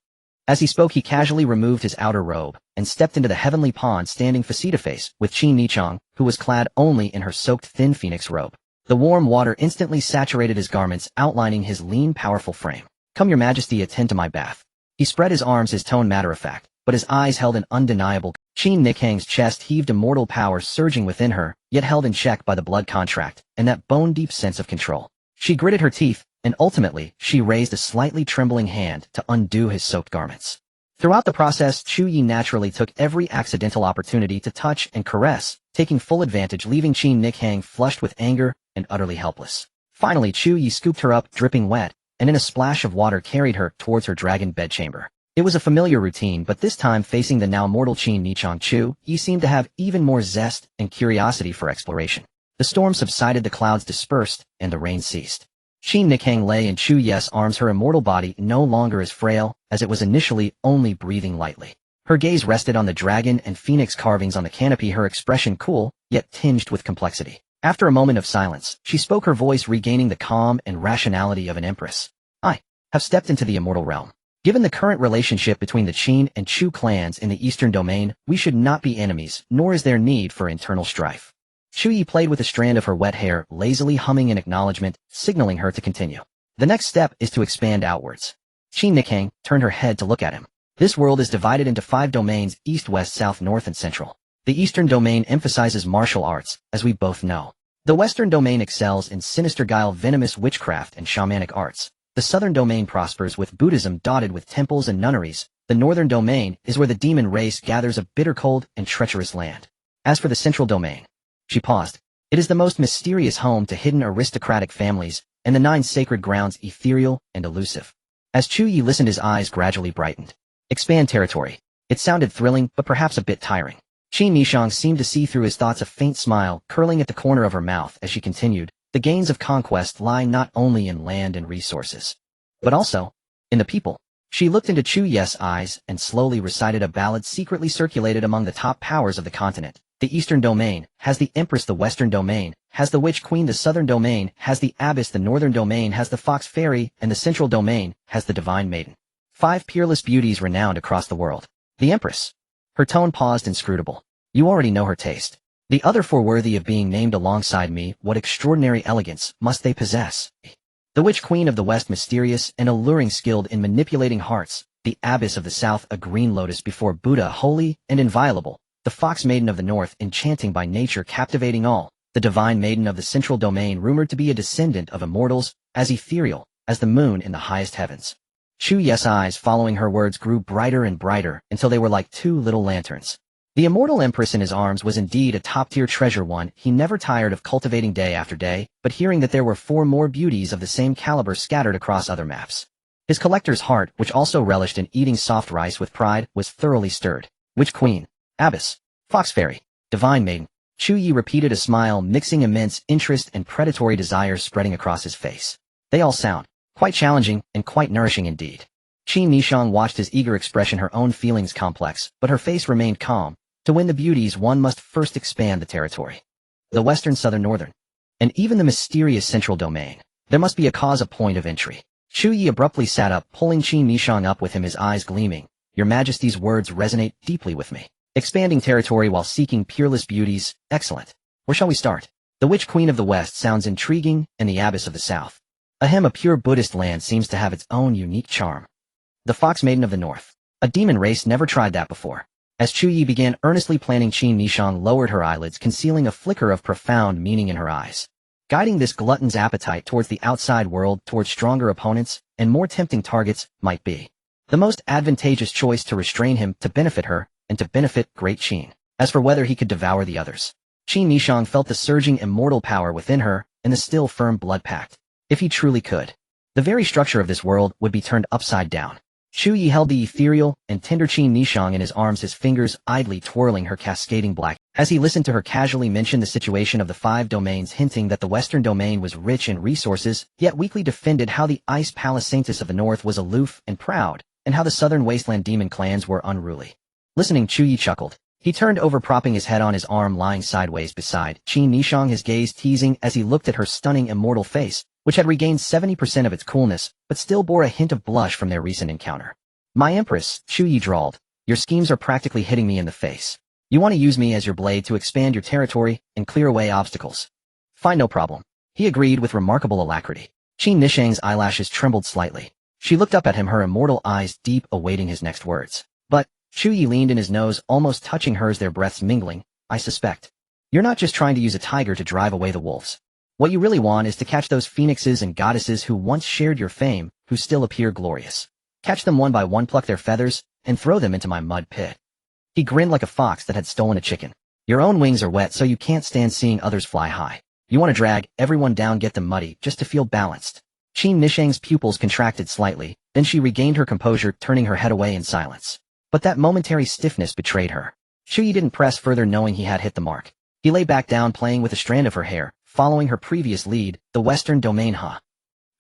As he spoke, he casually removed his outer robe and stepped into the heavenly pond, standing face-to-face with Qin Nichang, who was clad only in her soaked thin phoenix robe. The warm water instantly saturated his garments, outlining his lean, powerful frame. Come, your majesty, attend to my bath. He spread his arms, his tone matter-of-fact, but his eyes held an undeniable. Qin Nichang's chest heaved, immortal power surging within her, yet held in check by the blood contract and that bone-deep sense of control. She gritted her teeth, and ultimately, she raised a slightly trembling hand to undo his soaked garments. Throughout the process, Chu Ye naturally took every accidental opportunity to touch and caress, taking full advantage, leaving Qin Nichang flushed with anger and utterly helpless. Finally, Chu Ye scooped her up, dripping wet, and in a splash of water carried her towards her dragon bedchamber. It was a familiar routine, but this time facing the now mortal Qin Nichang, Chu Ye seemed to have even more zest and curiosity for exploration. The storm subsided, the clouds dispersed, and the rain ceased. Qin Nichang lay in Chu Ye's arms, her immortal body no longer as frail as it was initially, only breathing lightly. Her gaze rested on the dragon and phoenix carvings on the canopy, her expression cool, yet tinged with complexity. After a moment of silence, she spoke, her voice regaining the calm and rationality of an empress. I have stepped into the immortal realm. Given the current relationship between the Qin and Chu clans in the eastern domain, we should not be enemies, nor is there need for internal strife. Chu Ye played with a strand of her wet hair, lazily humming in acknowledgement, signaling her to continue. The next step is to expand outwards. Qin Nichang turned her head to look at him. This world is divided into 5 domains: east, west, south, north, and central. The eastern domain emphasizes martial arts, as we both know. The western domain excels in sinister guile, venomous witchcraft, and shamanic arts. The southern domain prospers with Buddhism dotted with temples and nunneries. The northern domain is where the demon race gathers, a bitter, cold, and treacherous land. As for the central domain, she paused. It is the most mysterious home to hidden aristocratic families, and the 9 sacred grounds, ethereal and elusive. As Chu Ye listened, his eyes gradually brightened. Expand territory. It sounded thrilling, but perhaps a bit tiring. Qin Nichang seemed to see through his thoughts, a faint smile curling at the corner of her mouth as she continued. The gains of conquest lie not only in land and resources, but also in the people. She looked into Chu Ye's eyes and slowly recited a ballad secretly circulated among the top powers of the continent. The eastern domain has the empress, the western domain has the witch queen, the southern domain has the abbess, the northern domain has the fox fairy, and the central domain has the divine maiden. 5 peerless beauties renowned across the world. The empress. Her tone paused, inscrutable. You already know her taste. The other 4 worthy of being named alongside me, what extraordinary elegance must they possess? The witch queen of the west, mysterious and alluring, skilled in manipulating hearts. The abbess of the south, a green lotus before Buddha, holy and inviolable. The fox maiden of the north, enchanting by nature, captivating all. The divine maiden of the central domain, rumored to be a descendant of immortals, as ethereal as the moon in the highest heavens. Chu Ye's eyes, following her words, grew brighter and brighter until they were like 2 little lanterns. The immortal empress in his arms was indeed a top-tier treasure, one he never tired of cultivating day after day, but hearing that there were 4 more beauties of the same caliber scattered across other maps, his collector's heart, which also relished in eating soft rice with pride, was thoroughly stirred. Witch queen, abbess, fox fairy, divine maiden. Chu Ye repeated, a smile mixing immense interest and predatory desire spreading across his face. They all sound quite challenging and quite nourishing indeed. Qin Nichang watched his eager expression, her own feelings complex, but her face remained calm. To win the beauties, one must first expand the territory. The western, southern, northern, and even the mysterious central domain. There must be a cause, a point of entry. Chu Ye abruptly sat up, pulling Qin Nichang up with him, his eyes gleaming. Your Majesty's words resonate deeply with me. Expanding territory while seeking peerless beauties, excellent. Where shall we start? The witch queen of the west sounds intriguing, and the abbess of the south. Ahem, a pure Buddhist land seems to have its own unique charm. The fox maiden of the north. A demon race, never tried that before. As Chu Ye began earnestly planning, Qin Nichang lowered her eyelids, concealing a flicker of profound meaning in her eyes. Guiding this glutton's appetite towards the outside world, towards stronger opponents, and more tempting targets, might be the most advantageous choice to restrain him, to benefit her, and to benefit great Qin. As for whether he could devour the others, Qin Nichang felt the surging immortal power within her, and the still firm blood pact. If he truly could, the very structure of this world would be turned upside down. Chu Ye held the ethereal and tender Qin Nichang in his arms, his fingers idly twirling her cascading black. As he listened to her casually mention the situation of the 5 domains, hinting that the western domain was rich in resources, yet weakly defended, how the ice palace saintess of the north was aloof and proud, and how the southern wasteland demon clans were unruly. Listening, Chu Ye chuckled. He turned over, propping his head on his arm, lying sideways beside Qin Nishang, his gaze teasing as he looked at her stunning immortal face, which had regained 70% of its coolness, but still bore a hint of blush from their recent encounter. My empress, Chu Ye drawled, your schemes are practically hitting me in the face. You want to use me as your blade to expand your territory and clear away obstacles. Fine, no problem. He agreed with remarkable alacrity. Qin Nishang's eyelashes trembled slightly. She looked up at him, her immortal eyes deep, awaiting his next words. But Chu Ye leaned in, his nose almost touching hers, their breaths mingling. I suspect. You're not just trying to use a tiger to drive away the wolves. What you really want is to catch those phoenixes and goddesses who once shared your fame, who still appear glorious. Catch them one by one, pluck their feathers, and throw them into my mud pit. He grinned like a fox that had stolen a chicken. Your own wings are wet, so you can't stand seeing others fly high. You want to drag everyone down, get them muddy, just to feel balanced. Qin Nishang's pupils contracted slightly, then she regained her composure, turning her head away in silence. But that momentary stiffness betrayed her. Chu Ye didn't press further, knowing he had hit the mark. He lay back down, playing with a strand of her hair, following her previous lead, the Western domain.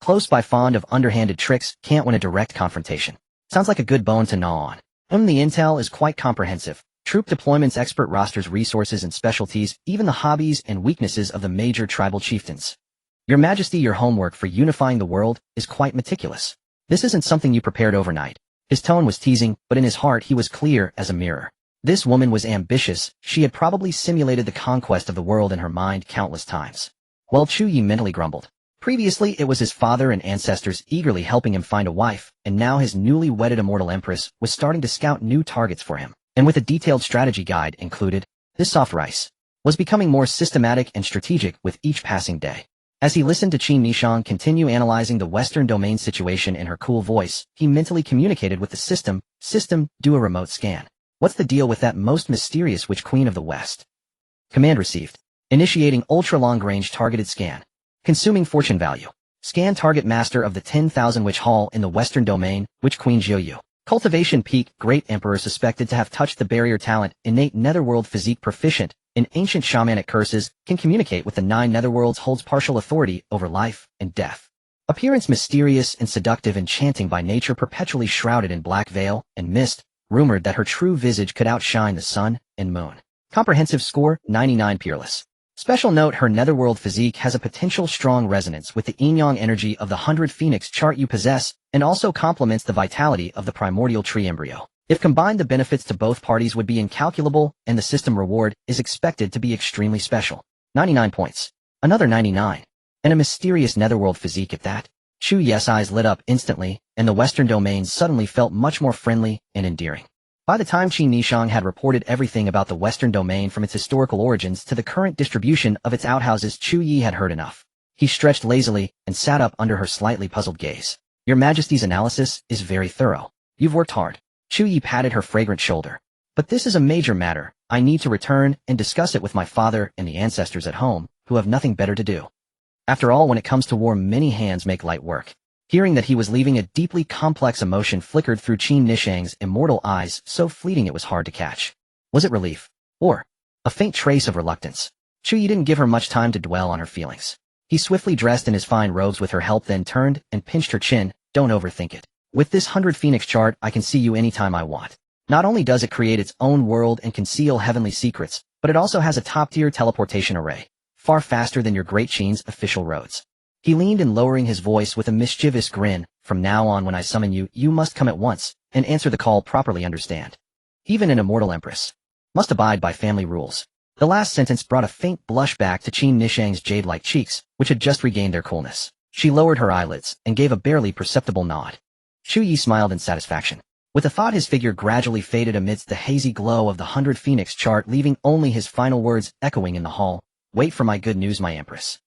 Close by, fond of underhanded tricks, can't win a direct confrontation. Sounds like a good bone to gnaw on. The intel is quite comprehensive. Troop deployments, expert rosters, resources and specialties, even the hobbies and weaknesses of the major tribal chieftains. Your Majesty, your homework for unifying the world is quite meticulous. This isn't something you prepared overnight. His tone was teasing, but in his heart he was clear as a mirror. This woman was ambitious. She had probably simulated the conquest of the world in her mind countless times. Well, Chu Ye mentally grumbled. Previously, it was his father and ancestors eagerly helping him find a wife, and now his newly wedded immortal empress was starting to scout new targets for him. And with a detailed strategy guide included, this soft rice was becoming more systematic and strategic with each passing day. As he listened to Qin Nishang continue analyzing the Western domain situation in her cool voice, he mentally communicated with the system. System, do a remote scan. What's the deal with that most mysterious witch queen of the West? Command received. Initiating ultra-long-range targeted scan. Consuming fortune value. Scan target master of the 10,000 Witch Hall in the Western Domain, Witch Queen Chu Ye. Cultivation peak, Great Emperor suspected to have touched the barrier. Talent, innate netherworld physique, proficient in ancient shamanic curses, can communicate with the 9 netherworlds, holds partial authority over life and death. Appearance, mysterious and seductive, enchanting by nature, perpetually shrouded in black veil and mist, rumored that her true visage could outshine the sun and moon. Comprehensive score, 99, peerless. Special note, her netherworld physique has a potential strong resonance with the yin-yang energy of the 100 Phoenix chart you possess, and also complements the vitality of the primordial tree embryo. If combined, the benefits to both parties would be incalculable, and the system reward is expected to be extremely special. 99 points. Another 99. And a mysterious netherworld physique at that. Chu Ye's eyes lit up instantly, and the Western domain suddenly felt much more friendly and endearing. By the time Qin Nishang had reported everything about the Western domain, from its historical origins to the current distribution of its outhouses, Chu Ye had heard enough. He stretched lazily and sat up under her slightly puzzled gaze. Your Majesty's analysis is very thorough. You've worked hard. Chu Ye patted her fragrant shoulder. But this is a major matter. I need to return and discuss it with my father and the ancestors at home, who have nothing better to do. After all, when it comes to war, many hands make light work. Hearing that he was leaving, a deeply complex emotion flickered through Qin Nishang's immortal eyes, so fleeting it was hard to catch. Was it relief? Or a faint trace of reluctance? Chu Ye didn't give her much time to dwell on her feelings. He swiftly dressed in his fine robes with her help, then turned and pinched her chin. Don't overthink it. With this 100 Phoenix chart, I can see you anytime I want. Not only does it create its own world and conceal heavenly secrets, but it also has a top-tier teleportation array, far faster than your Great Qin's official roads. He leaned in, lowering his voice with a mischievous grin. From now on, when I summon you, you must come at once, and answer the call properly, understand? Even an immortal empress must abide by family rules. The last sentence brought a faint blush back to Qin Nishang's jade-like cheeks, which had just regained their coolness. She lowered her eyelids and gave a barely perceptible nod. Chu Ye smiled in satisfaction. With a thought, his figure gradually faded amidst the hazy glow of the 100 Phoenix chart, leaving only his final words echoing in the hall. Wait for my good news, my empress.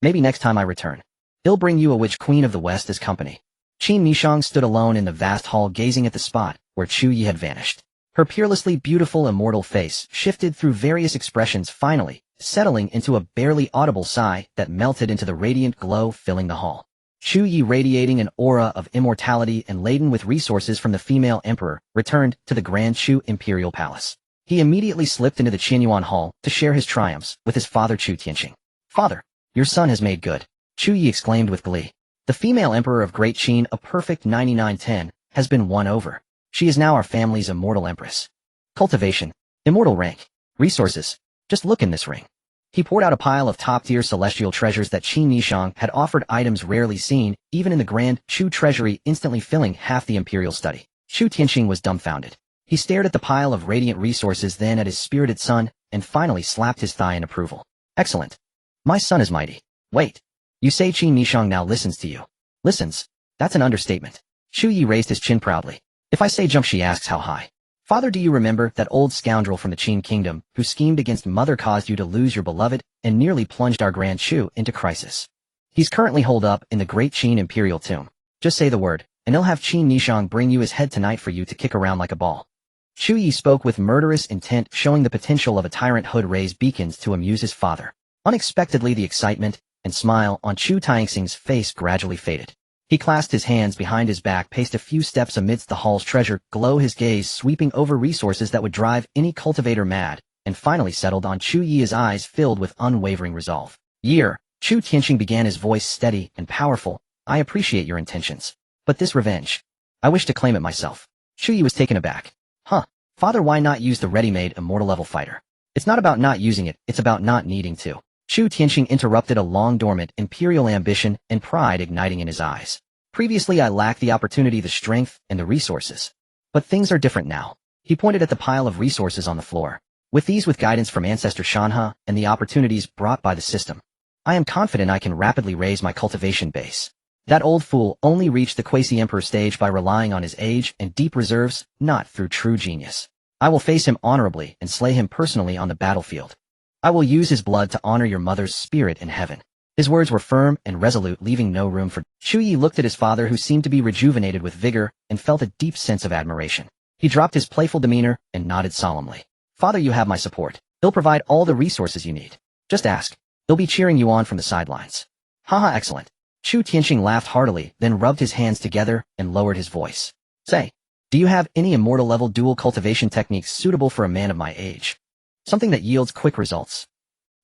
Maybe next time I return, he'll bring you a witch queen of the West as company. Qin Nishang stood alone in the vast hall, gazing at the spot where Chu Ye had vanished. Her peerlessly beautiful immortal face shifted through various expressions, finally settling into a barely audible sigh that melted into the radiant glow filling the hall. Chu Ye, radiating an aura of immortality and laden with resources from the female emperor, returned to the Grand Chu Imperial Palace. He immediately slipped into the Qianyuan Hall to share his triumphs with his father Chu Tianqing. Father, your son has made good, Chu Ye exclaimed with glee. The female emperor of Great Qin, a perfect 9910, has been won over. She is now our family's immortal empress. Cultivation. Immortal rank. Resources. Just look in this ring. He poured out a pile of top-tier celestial treasures that Qin Nishang had offered, items rarely seen, even in the grand Chu treasury, instantly filling half the imperial study. Chu Tianqing was dumbfounded. He stared at the pile of radiant resources, then at his spirited son, and finally slapped his thigh in approval. Excellent. My son is mighty. Wait. You say Qin Nishang now listens to you? Listens? That's an understatement. Chu Ye raised his chin proudly. If I say jump, she asks how high. Father, do you remember that old scoundrel from the Qin kingdom who schemed against mother, caused you to lose your beloved, and nearly plunged our grand Chu into crisis? He's currently holed up in the great Qin imperial tomb. Just say the word, and he'll have Qin Nishang bring you his head tonight for you to kick around like a ball. Chu Ye spoke with murderous intent, showing the potential of a tyrant who'd raise beacons to amuse his father. Unexpectedly, the excitement and smile on Chu Tianxing's face gradually faded. He clasped his hands behind his back, paced a few steps amidst the hall's treasure glow, his gaze sweeping over resources that would drive any cultivator mad, and finally settled on Chu Ye, his eyes filled with unwavering resolve. Year, Chu Tianqing began, his voice steady and powerful. I appreciate your intentions. But this revenge, I wish to claim it myself. Chu Ye was taken aback. Huh, father, why not use the ready-made immortal level fighter? It's not about not using it, it's about not needing to. Chu Tianqing interrupted, a long-dormant imperial ambition and pride igniting in his eyes. Previously I lacked the opportunity, the strength, and the resources. But things are different now. He pointed at the pile of resources on the floor. With these, with guidance from Ancestor Shanhe, and the opportunities brought by the system, I am confident I can rapidly raise my cultivation base. That old fool only reached the quasi-emperor stage by relying on his age and deep reserves, not through true genius. I will face him honorably and slay him personally on the battlefield. I will use his blood to honor your mother's spirit in heaven. His words were firm and resolute, leaving no room for... Chu Ye looked at his father, who seemed to be rejuvenated with vigor, and felt a deep sense of admiration. He dropped his playful demeanor and nodded solemnly. Father, you have my support. He'll provide all the resources you need. Just ask. He'll be cheering you on from the sidelines. Haha, excellent. Chu Tianqing laughed heartily, then rubbed his hands together and lowered his voice. Say, do you have any immortal level dual cultivation techniques suitable for a man of my age? Something that yields quick results.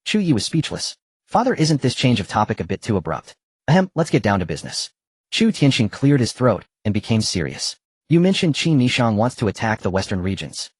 Chu Ye was speechless. Father, isn't this change of topic a bit too abrupt? Ahem, let's get down to business. Chu Tianqing cleared his throat and became serious. You mentioned Qin Nishang wants to attack the western regions.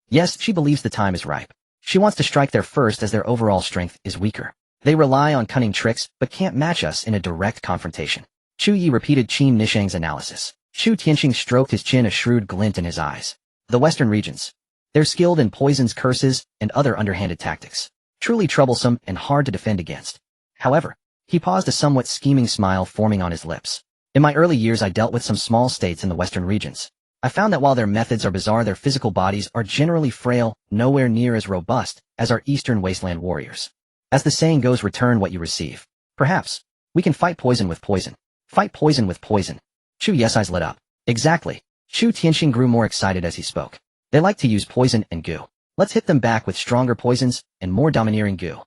Yes, she believes the time is ripe. She wants to strike there first, as their overall strength is weaker. They rely on cunning tricks, but can't match us in a direct confrontation. Chu Ye repeated Qin Nishang's analysis. Chu Tianqing stroked his chin, a shrewd glint in his eyes. The western regions. They're skilled in poisons, curses, and other underhanded tactics. Truly troublesome and hard to defend against. However, he paused, a somewhat scheming smile forming on his lips. In my early years I dealt with some small states in the western regions. I found that while their methods are bizarre, their physical bodies are generally frail, nowhere near as robust as our eastern wasteland warriors. As the saying goes, return what you receive. Perhaps we can fight poison with poison. Fight poison with poison. Chu Ye's eyes lit up. Exactly. Chu Tianqing grew more excited as he spoke. They like to use poison and goo. Let's hit them back with stronger poisons and more domineering goo.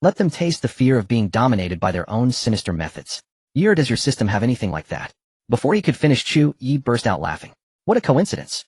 Let them taste the fear of being dominated by their own sinister methods. Year, does your system have anything like that? Before he could finish, Chu Ye burst out laughing. What a coincidence.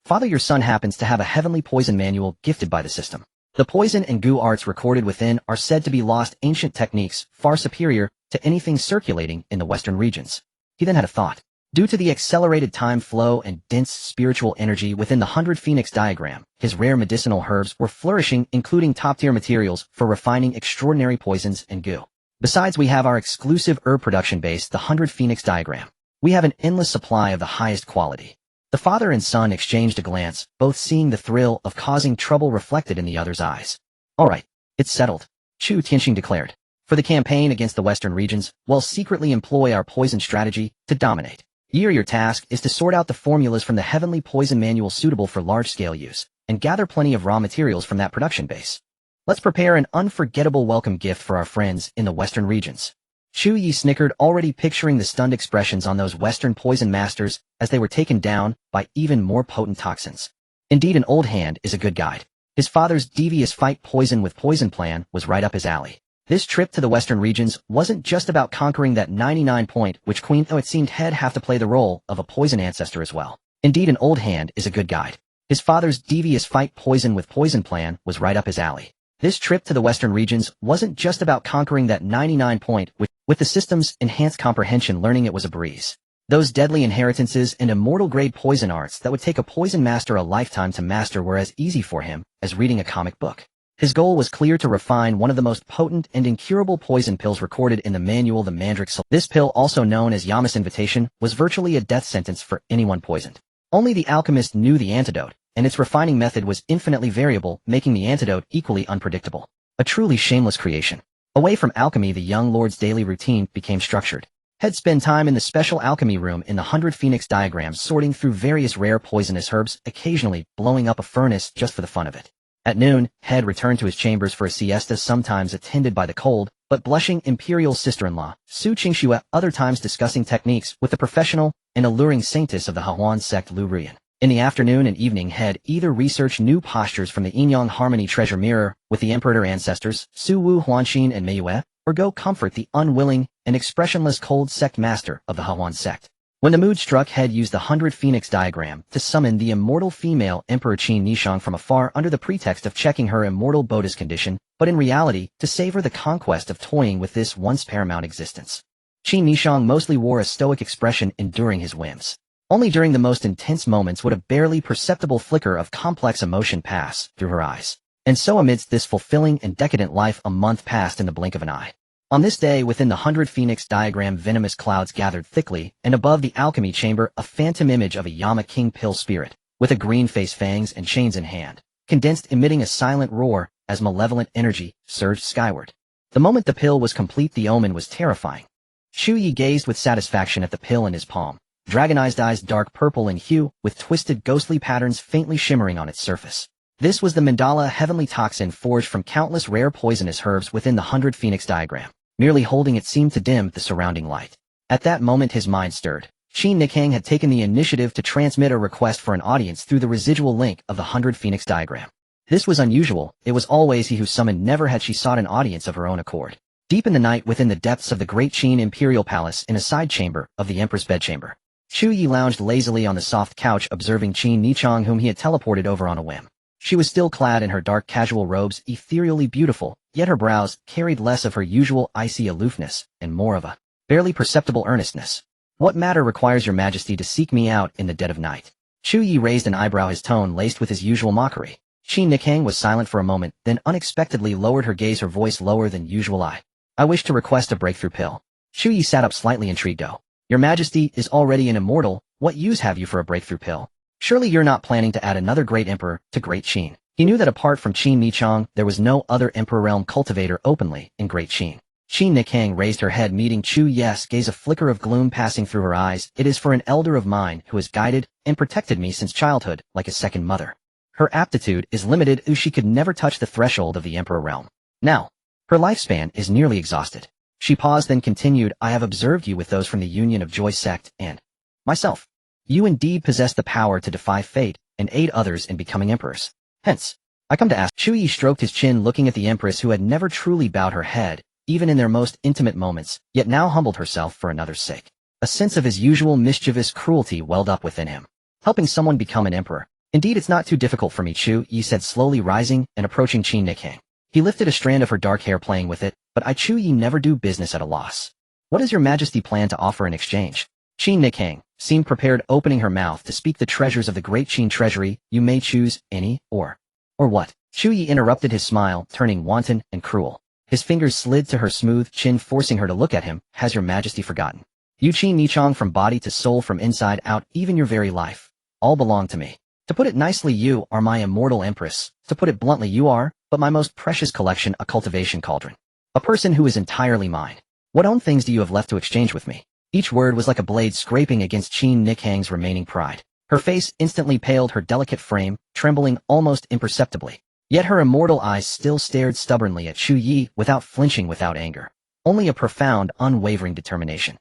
Father, your son happens to have a heavenly poison manual gifted by the system. The poison and goo arts recorded within are said to be lost ancient techniques far superior to anything circulating in the western regions. He then had a thought. Due to the accelerated time flow and dense spiritual energy within the 100 Phoenix diagram, his rare medicinal herbs were flourishing, including top-tier materials for refining extraordinary poisons and goo. Besides, we have our exclusive herb production base, the 100 Phoenix diagram. We have an endless supply of the highest quality. The father and son exchanged a glance, both seeing the thrill of causing trouble reflected in the other's eyes. All right, it's settled, Chu Tianqing declared. For the campaign against the western regions, we'll secretly employ our poison strategy to dominate. Year, your task is to sort out the formulas from the heavenly poison manual suitable for large-scale use, and gather plenty of raw materials from that production base. Let's prepare an unforgettable welcome gift for our friends in the western regions. Chu Ye snickered, already picturing the stunned expressions on those western poison masters as they were taken down by even more potent toxins. Indeed, an old hand is a good guide. His father's devious fight poison with poison plan was right up his alley. This trip to the western regions wasn't just about conquering that 99-point witch queen, though it seemed he'd have to play the role of a poison ancestor as well. Indeed, an old hand is a good guide. His father's devious fight poison with poison plan was right up his alley. This trip to the western regions wasn't just about conquering that 99-point witch. With the system's enhanced comprehension learning, it was a breeze. Those deadly inheritances and immortal-grade poison arts that would take a poison master a lifetime to master were as easy for him as reading a comic book. His goal was clear: to refine one of the most potent and incurable poison pills recorded in the manual, the Mandrake Sol. This pill, also known as Yama's Invitation, was virtually a death sentence for anyone poisoned. Only the alchemist knew the antidote, and its refining method was infinitely variable, making the antidote equally unpredictable. A truly shameless creation. Away from alchemy, the young lord's daily routine became structured. He'd spend time in the special alchemy room in the 100 Phoenix diagrams, sorting through various rare poisonous herbs, occasionally blowing up a furnace just for the fun of it. At noon, He'd returned to his chambers for a siesta, sometimes attended by the cold but blushing imperial sister-in-law, Su Qingxue, other times discussing techniques with the professional and alluring saintess of the Dao Xuan Sect, Lu Rian. In the afternoon and evening, He'd either research new postures from the Yinyang Harmony treasure mirror with the emperor ancestors, Su Wu, Huanxin, and Meiyue, or go comfort the unwilling and expressionless cold sect master of the Dao Xuan Sect. When the mood struck, He'd used the 100 Phoenix diagram to summon the immortal female Emperor Qin Nishang from afar under the pretext of checking her immortal Buddha's condition, but in reality, to savor the conquest of toying with this once paramount existence. Qin Nishang mostly wore a stoic expression, enduring his whims. Only during the most intense moments would a barely perceptible flicker of complex emotion pass through her eyes. And so amidst this fulfilling and decadent life, a month passed in the blink of an eye. On this day, within the 100 Phoenix diagram, venomous clouds gathered thickly, and above the alchemy chamber, a phantom image of a Yama King pill spirit, with a green face, fangs, and chains in hand, condensed, emitting a silent roar as malevolent energy surged skyward. The moment the pill was complete, the omen was terrifying. Chu Ye gazed with satisfaction at the pill in his palm, dragonized eyes dark purple in hue, with twisted ghostly patterns faintly shimmering on its surface. This was the mandala, heavenly toxin forged from countless rare poisonous herbs within the 100 Phoenix diagram. Merely holding it seemed to dim the surrounding light. At that moment his mind stirred. Qin Nikang had taken the initiative to transmit a request for an audience through the residual link of the 100 Phoenix diagram. This was unusual. It was always he who summoned, never had she sought an audience of her own accord. Deep in the night, within the depths of the great Qin Imperial Palace, in a side chamber of the Emperor's bedchamber, Chu Ye lounged lazily on the soft couch, observing Qin Nichang, whom he had teleported over on a whim. She was still clad in her dark casual robes, ethereally beautiful, yet her brows carried less of her usual icy aloofness and more of a barely perceptible earnestness. "What matter requires your majesty to seek me out in the dead of night?" Chu Ye raised an eyebrow, his tone laced with his usual mockery. Qin Nikang was silent for a moment, then unexpectedly lowered her gaze, her voice lower than usual. I wish to request a breakthrough pill." Chu Ye sat up, slightly intrigued. "Oh, your majesty is already an immortal. What use have you for a breakthrough pill? Surely you're not planning to add another great emperor to Great Qin." He knew that apart from Qin Nichang, there was no other emperor realm cultivator openly in Great Qin. Qin Nikang raised her head, meeting Chu Ye's gaze, a flicker of gloom passing through her eyes. "It is for an elder of mine who has guided and protected me since childhood, like a second mother. Her aptitude is limited, as she could never touch the threshold of the emperor realm. Now, her lifespan is nearly exhausted." She paused, then continued, "I have observed you with those from the Union of Joy sect, and myself. You indeed possess the power to defy fate and aid others in becoming emperors. Hence, I come to ask." Chu Ye stroked his chin, looking at the empress, who had never truly bowed her head, even in their most intimate moments, yet now humbled herself for another's sake. A sense of his usual mischievous cruelty welled up within him. Helping someone become an emperor. "Indeed, it's not too difficult for me," Chu Ye said, slowly rising and approaching Qin Nikang. He lifted a strand of her dark hair, playing with it, "But I, Chu Ye, never do business at a loss. What does your majesty plan to offer in exchange?" Qin Nikang seemed prepared, opening her mouth to speak the treasures of the great Qin treasury. "You may choose any, or what?" Chu Ye interrupted, his smile turning wanton and cruel. His fingers slid to her smooth chin, forcing her to look at him. "Has your majesty forgotten? You, Qin Nichang, from body to soul, from inside out, even your very life, all belong to me. To put it nicely, you are my immortal empress. To put it bluntly, you are but my most precious collection, a cultivation cauldron. A person who is entirely mine. What own things do you have left to exchange with me?" Each word was like a blade scraping against Qin Nikang's remaining pride. Her face instantly paled, her delicate frame trembling almost imperceptibly. Yet her immortal eyes still stared stubbornly at Chu Ye, without flinching, without anger. Only a profound, unwavering determination.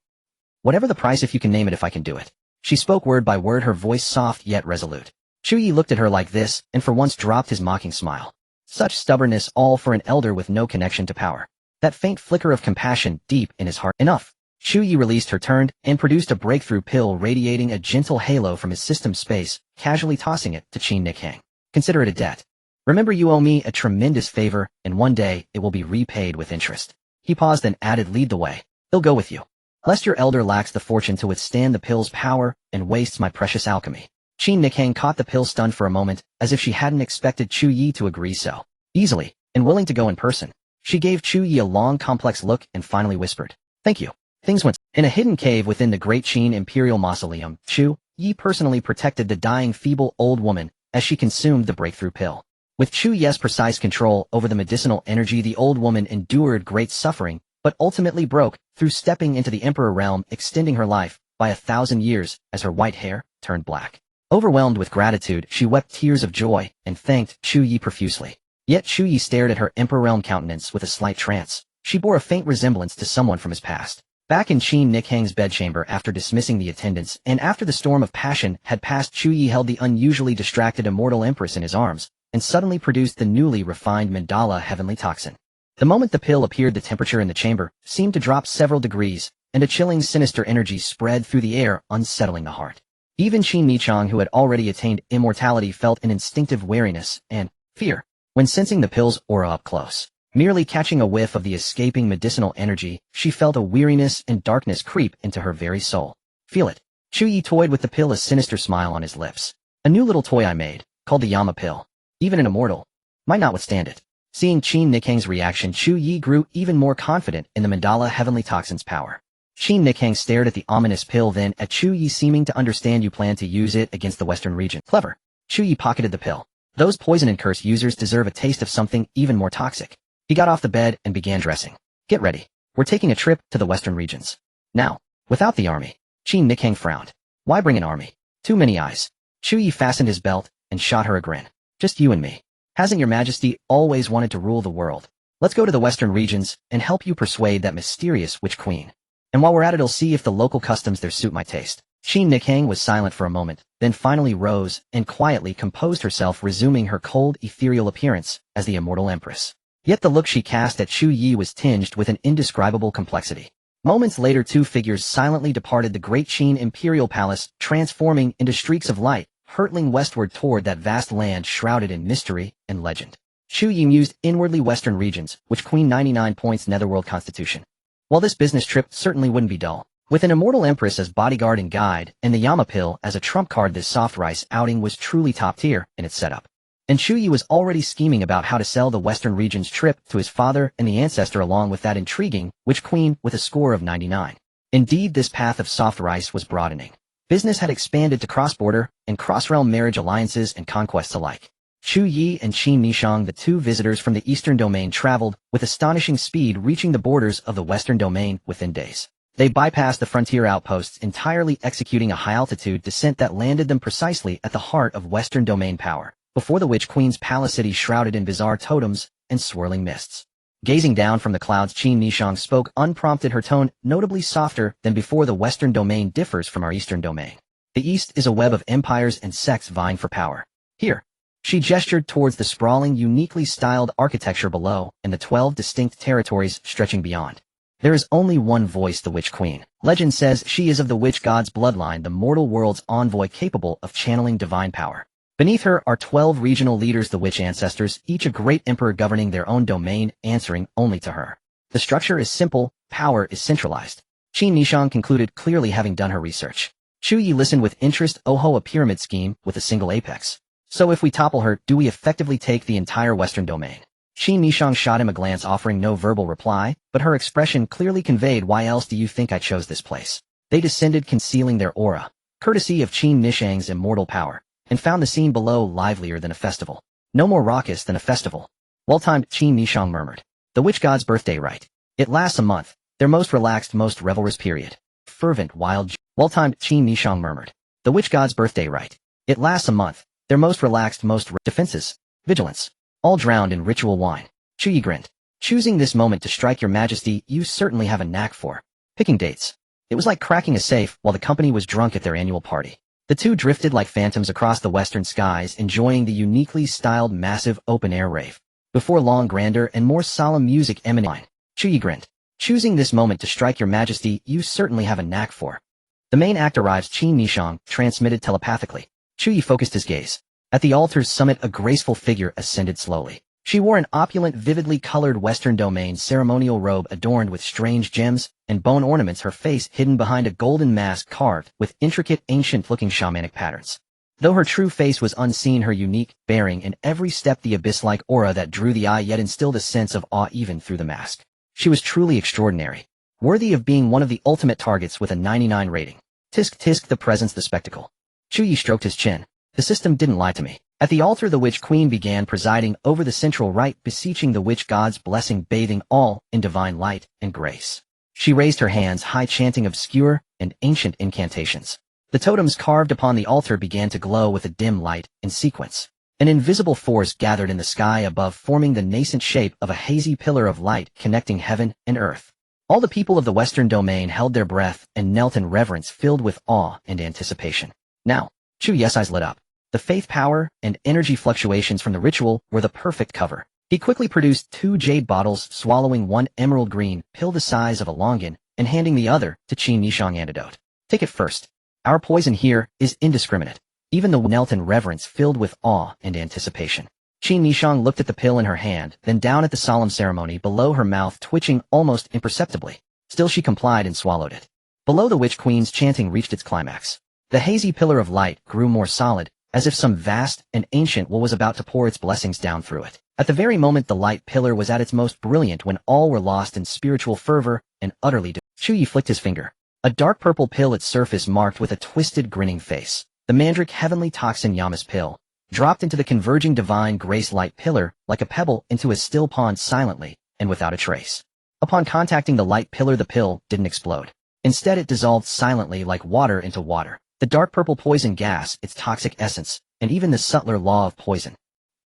"Whatever the price, if you can name it, if I can do it." She spoke word by word, her voice soft yet resolute. Chu Ye looked at her like this, and for once dropped his mocking smile. Such stubbornness, all for an elder with no connection to power. That faint flicker of compassion deep in his heart. "Enough." Chu Ye released her, turned, and produced a breakthrough pill radiating a gentle halo from his system space, casually tossing it to Qin Nikang. "Consider it a debt. Remember, you owe me a tremendous favor, and one day it will be repaid with interest." He paused, then added, "Lead the way. He'll go with you." lest your elder lacks the fortune to withstand the pill's power and wastes my precious alchemy. Qin Nikhang caught the pill stunned for a moment, as if she hadn't expected Chu Ye to agree so easily, and willing to go in person. She gave Chu Ye a long, complex look and finally whispered, "Thank you." Things went. In a hidden cave within the Great Qin Imperial Mausoleum, Chu Ye personally protected the dying feeble old woman as she consumed the breakthrough pill. With Chu Ye's precise control over the medicinal energy, the old woman endured great suffering, but ultimately broke through stepping into the Emperor realm, extending her life by 1,000 years as her white hair turned black. Overwhelmed with gratitude, she wept tears of joy and thanked Chu Ye profusely. Yet Chu Ye stared at her Emperor realm countenance with a slight trance. She bore a faint resemblance to someone from his past. Back in Qin Nikhang's bedchamber after dismissing the attendants, and after the storm of passion had passed, Chu Ye held the unusually distracted immortal empress in his arms, and suddenly produced the newly refined mandala heavenly toxin. The moment the pill appeared, the temperature in the chamber seemed to drop several degrees, and a chilling sinister energy spread through the air, unsettling the heart. Even Qin Nichang, who had already attained immortality, felt an instinctive wariness and fear when sensing the pill's aura up close. Merely catching a whiff of the escaping medicinal energy, she felt a weariness and darkness creep into her very soul. "Feel it." Chu Ye toyed with the pill, a sinister smile on his lips. "A new little toy I made, called the Yama pill. Even an immortal might not withstand it." Seeing Qin Nikhang's reaction, Chu Ye grew even more confident in the mandala heavenly toxin's power. Qin Nikhang stared at the ominous pill, then at Chu Ye, seeming to understand. "You plan to use it against the Western region." "Clever." Chu Ye pocketed the pill. "Those poison and curse users deserve a taste of something even more toxic." He got off the bed and began dressing. "Get ready. We're taking a trip to the Western regions. Now, without the army." Qin Nikhang frowned. "Why bring an army? Too many eyes." Chu Ye fastened his belt and shot her a grin. "Just you and me. Hasn't your Majesty always wanted to rule the world? Let's go to the Western regions and help you persuade that mysterious witch queen. And while we're at it, I'll see if the local customs there suit my taste." Qin Nikhang was silent for a moment, then finally rose and quietly composed herself, resuming her cold, ethereal appearance as the immortal empress. Yet the look she cast at Chu Ye was tinged with an indescribable complexity. Moments later, two figures silently departed the Great Qin Imperial Palace, transforming into streaks of light, hurtling westward toward that vast land shrouded in mystery and legend. Chu Ye mused inwardly. Western regions, which Queen 99 points Netherworld Constitution. While this business trip certainly wouldn't be dull, with an immortal empress as bodyguard and guide, and the Yama pill as a trump card, this soft rice outing was truly top tier in its setup. And Chu Ye was already scheming about how to sell the Western region's trip to his father and the ancestor, along with that intriguing witch queen with a score of 99. Indeed, this path of soft rice was broadening. Business had expanded to cross-border and cross-realm marriage alliances and conquests alike. Chu Ye and Qin Nishang, the two visitors from the Eastern Domain, traveled with astonishing speed, reaching the borders of the Western Domain within days. They bypassed the frontier outposts entirely, executing a high-altitude descent that landed them precisely at the heart of Western Domain power, before the Witch Queen's palace city shrouded in bizarre totems and swirling mists. Gazing down from the clouds, Qin Nishang spoke unprompted, her tone notably softer than before. "The Western Domain differs from our Eastern Domain. The East is a web of empires and sects vying for power. Here." She gestured towards the sprawling, uniquely styled architecture below and the 12 distinct territories stretching beyond. "There is only one voice, the Witch Queen. Legend says she is of the witch god's bloodline, the mortal world's envoy capable of channeling divine power. Beneath her are 12 regional leaders, the witch ancestors, each a great emperor governing their own domain, answering only to her. The structure is simple, power is centralized." Qin Nishang concluded, clearly having done her research. Chu Ye listened with interest. "Oho, a pyramid scheme with a single apex. So if we topple her, do we effectively take the entire Western Domain?" Qin Nishang shot him a glance, offering no verbal reply, but her expression clearly conveyed, "Why else do you think I chose this place?" They descended, concealing their aura, courtesy of Qin Nishang's immortal power, and found the scene below livelier than a festival. No more raucous than a festival. "Well-timed," Qin Nishang murmured. "The witch god's birthday rite. It lasts a month, their most relaxed, most revelrous period. Fervent, wild Well-timed," Qin Nishang murmured. "The witch god's birthday rite. It lasts a month, their most relaxed, most defenses, vigilance, all drowned in ritual wine." Chu Ye grinned. "Choosing this moment to strike, your Majesty, you certainly have a knack for picking dates." It was like cracking a safe while the company was drunk at their annual party. The two drifted like phantoms across the western skies, enjoying the uniquely styled massive open-air rave. Before long, grander and more solemn music emanated. Chu Ye grinned. "Choosing this moment to strike, your Majesty, you certainly have a knack for." The main act arrives, Qin Nishang transmitted telepathically. Chu Ye focused his gaze. At the altar's summit, a graceful figure ascended slowly. She wore an opulent, vividly colored Western domain ceremonial robe adorned with strange gems and bone ornaments, her face hidden behind a golden mask carved with intricate, ancient-looking shamanic patterns. Though her true face was unseen, her unique bearing in every step, the abyss-like aura that drew the eye yet instilled a sense of awe even through the mask. She was truly extraordinary, worthy of being one of the ultimate targets with a 99 rating. Tisk tisk, the presence, the spectacle. Chu Ye stroked his chin. The system didn't lie to me. At the altar, the witch queen began presiding over the central rite, beseeching the witch god's blessing, bathing all in divine light and grace. She raised her hands high, chanting obscure and ancient incantations. The totems carved upon the altar began to glow with a dim light in sequence. An invisible force gathered in the sky above, forming the nascent shape of a hazy pillar of light connecting heaven and earth. All the people of the Western domain held their breath and knelt in reverence, filled with awe and anticipation. Now, Chu Ye's eyes lit up. The faith, power, and energy fluctuations from the ritual were the perfect cover. He quickly produced 2 jade bottles, swallowing one emerald green pill the size of a longan and handing the other to Qin Nishang. Antidote. Take it first. Our poison here is indiscriminate. Even the knelt in reverence, filled with awe and anticipation. Qin Nishang looked at the pill in her hand, then down at the solemn ceremony below, her mouth twitching almost imperceptibly. Still she complied and swallowed it. Below, the witch queen's chanting reached its climax. The hazy pillar of light grew more solid, as if some vast and ancient will was about to pour its blessings down through it. At the very moment the light pillar was at its most brilliant, when all were lost in spiritual fervor and utterly Chu Ye flicked his finger. A dark purple pill, its surface marked with a twisted, grinning face. The mandrake heavenly toxin Yamas pill dropped into the converging divine grace light pillar like a pebble into a still pond, silently and without a trace. Upon contacting the light pillar, the pill didn't explode. Instead, it dissolved silently like water into water. The dark purple poison gas, its toxic essence, and even the subtler law of poison,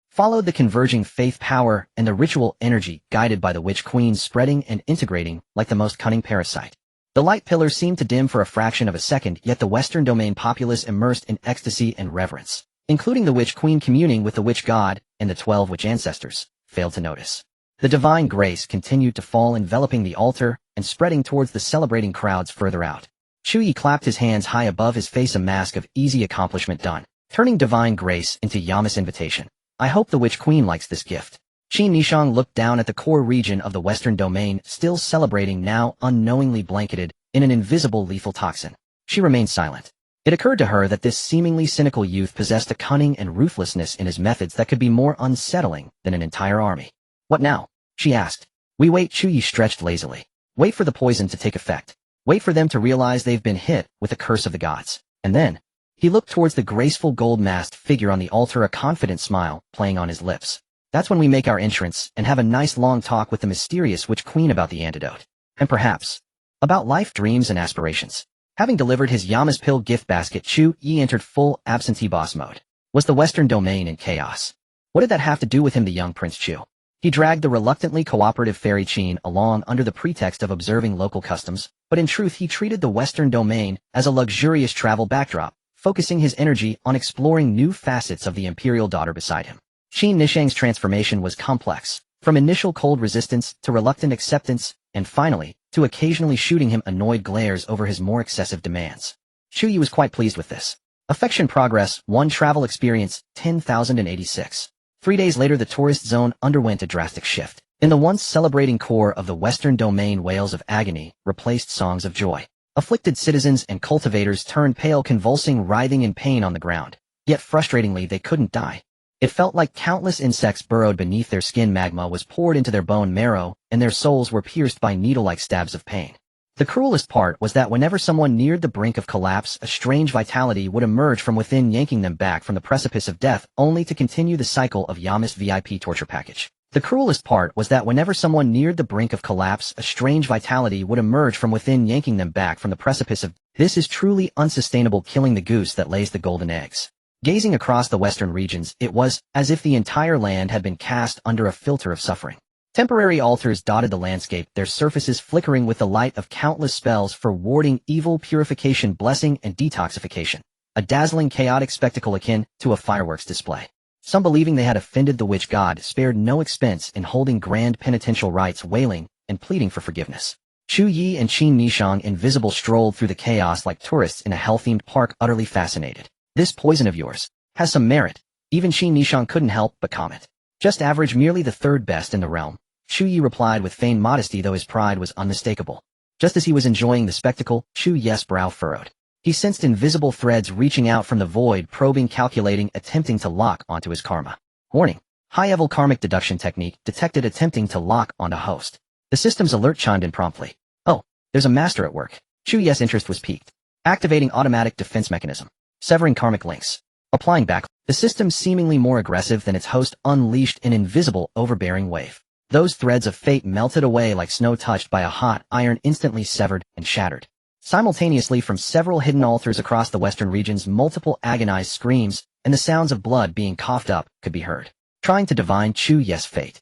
followed the converging faith, power, and the ritual energy guided by the witch queen, spreading and integrating like the most cunning parasite. The light pillar seemed to dim for a fraction of a second, yet the Western domain populace, immersed in ecstasy and reverence, including the witch queen communing with the witch god and the 12 witch ancestors, failed to notice. The divine grace continued to fall, enveloping the altar and spreading towards the celebrating crowds further out. Chu Ye clapped his hands high above his face, a mask of easy accomplishment done, turning divine grace into Yamas' invitation. I hope the witch queen likes this gift. Qin Nishang looked down at the core region of the Western domain, still celebrating, now unknowingly blanketed in an invisible lethal toxin. She remained silent. It occurred to her that this seemingly cynical youth possessed a cunning and ruthlessness in his methods that could be more unsettling than an entire army. What now? She asked. We wait. Chu Ye stretched lazily. Wait for the poison to take effect. Wait for them to realize they've been hit with the curse of the gods. And then, he looked towards the graceful gold-masked figure on the altar, a confident smile playing on his lips. That's when we make our entrance and have a nice long talk with the mysterious witch queen about the antidote. And perhaps about life, dreams, and aspirations. Having delivered his Yamas pill gift basket, Chu Ye entered full absentee boss mode. Was the Western domain in chaos? What did that have to do with him, the young Prince Chu? He dragged the reluctantly cooperative fairy Qin along under the pretext of observing local customs, but in truth he treated the Western domain as a luxurious travel backdrop, focusing his energy on exploring new facets of the imperial daughter beside him. Qin Nishang's transformation was complex, from initial cold resistance to reluctant acceptance, and finally, to occasionally shooting him annoyed glares over his more excessive demands. Chu Ye was quite pleased with this. Affection progress, 1 travel experience, 10,086. 3 days later, the tourist zone underwent a drastic shift. In the once celebrating core of the Western domain, wails of agony replaced songs of joy. Afflicted citizens and cultivators turned pale, convulsing, writhing in pain on the ground. Yet frustratingly, they couldn't die. It felt like countless insects burrowed beneath their skin, magma was poured into their bone marrow, and their souls were pierced by needle-like stabs of pain. The cruelest part was that whenever someone neared the brink of collapse, a strange vitality would emerge from within, yanking them back from the precipice of death, only to continue the cycle of Yamas' VIP torture package. The cruelest part was that whenever someone neared the brink of collapse, a strange vitality would emerge from within, yanking them back from the precipice of This is truly unsustainable, killing the goose that lays the golden eggs. Gazing across the western regions, it was as if the entire land had been cast under a filter of suffering. Temporary altars dotted the landscape, their surfaces flickering with the light of countless spells for warding evil, purification, blessing, and detoxification. A dazzling, chaotic spectacle akin to a fireworks display. Some, believing they had offended the witch god, spared no expense in holding grand penitential rites, wailing and pleading for forgiveness. Chu Ye and Qin Nishang, invisible, strolled through the chaos like tourists in a hell-themed park, utterly fascinated. This poison of yours has some merit. Even Qin Nishang couldn't help but comment. Just average, merely the third best in the realm. Chu Ye replied with feigned modesty, though his pride was unmistakable. Just as he was enjoying the spectacle, Chu Ye's brow furrowed. He sensed invisible threads reaching out from the void, probing, calculating, attempting to lock onto his karma. Warning. High-level karmic deduction technique detected attempting to lock onto host. The system's alert chimed in promptly. Oh, there's a master at work. Chu Ye's interest was piqued. Activating automatic defense mechanism. Severing karmic links. Applying back. The system, seemingly more aggressive than its host, unleashed an invisible, overbearing wave. Those threads of fate melted away like snow touched by a hot iron, instantly severed and shattered. Simultaneously, from several hidden altars across the western regions, multiple agonized screams and the sounds of blood being coughed up could be heard. Trying to divine Chu Ye's fate.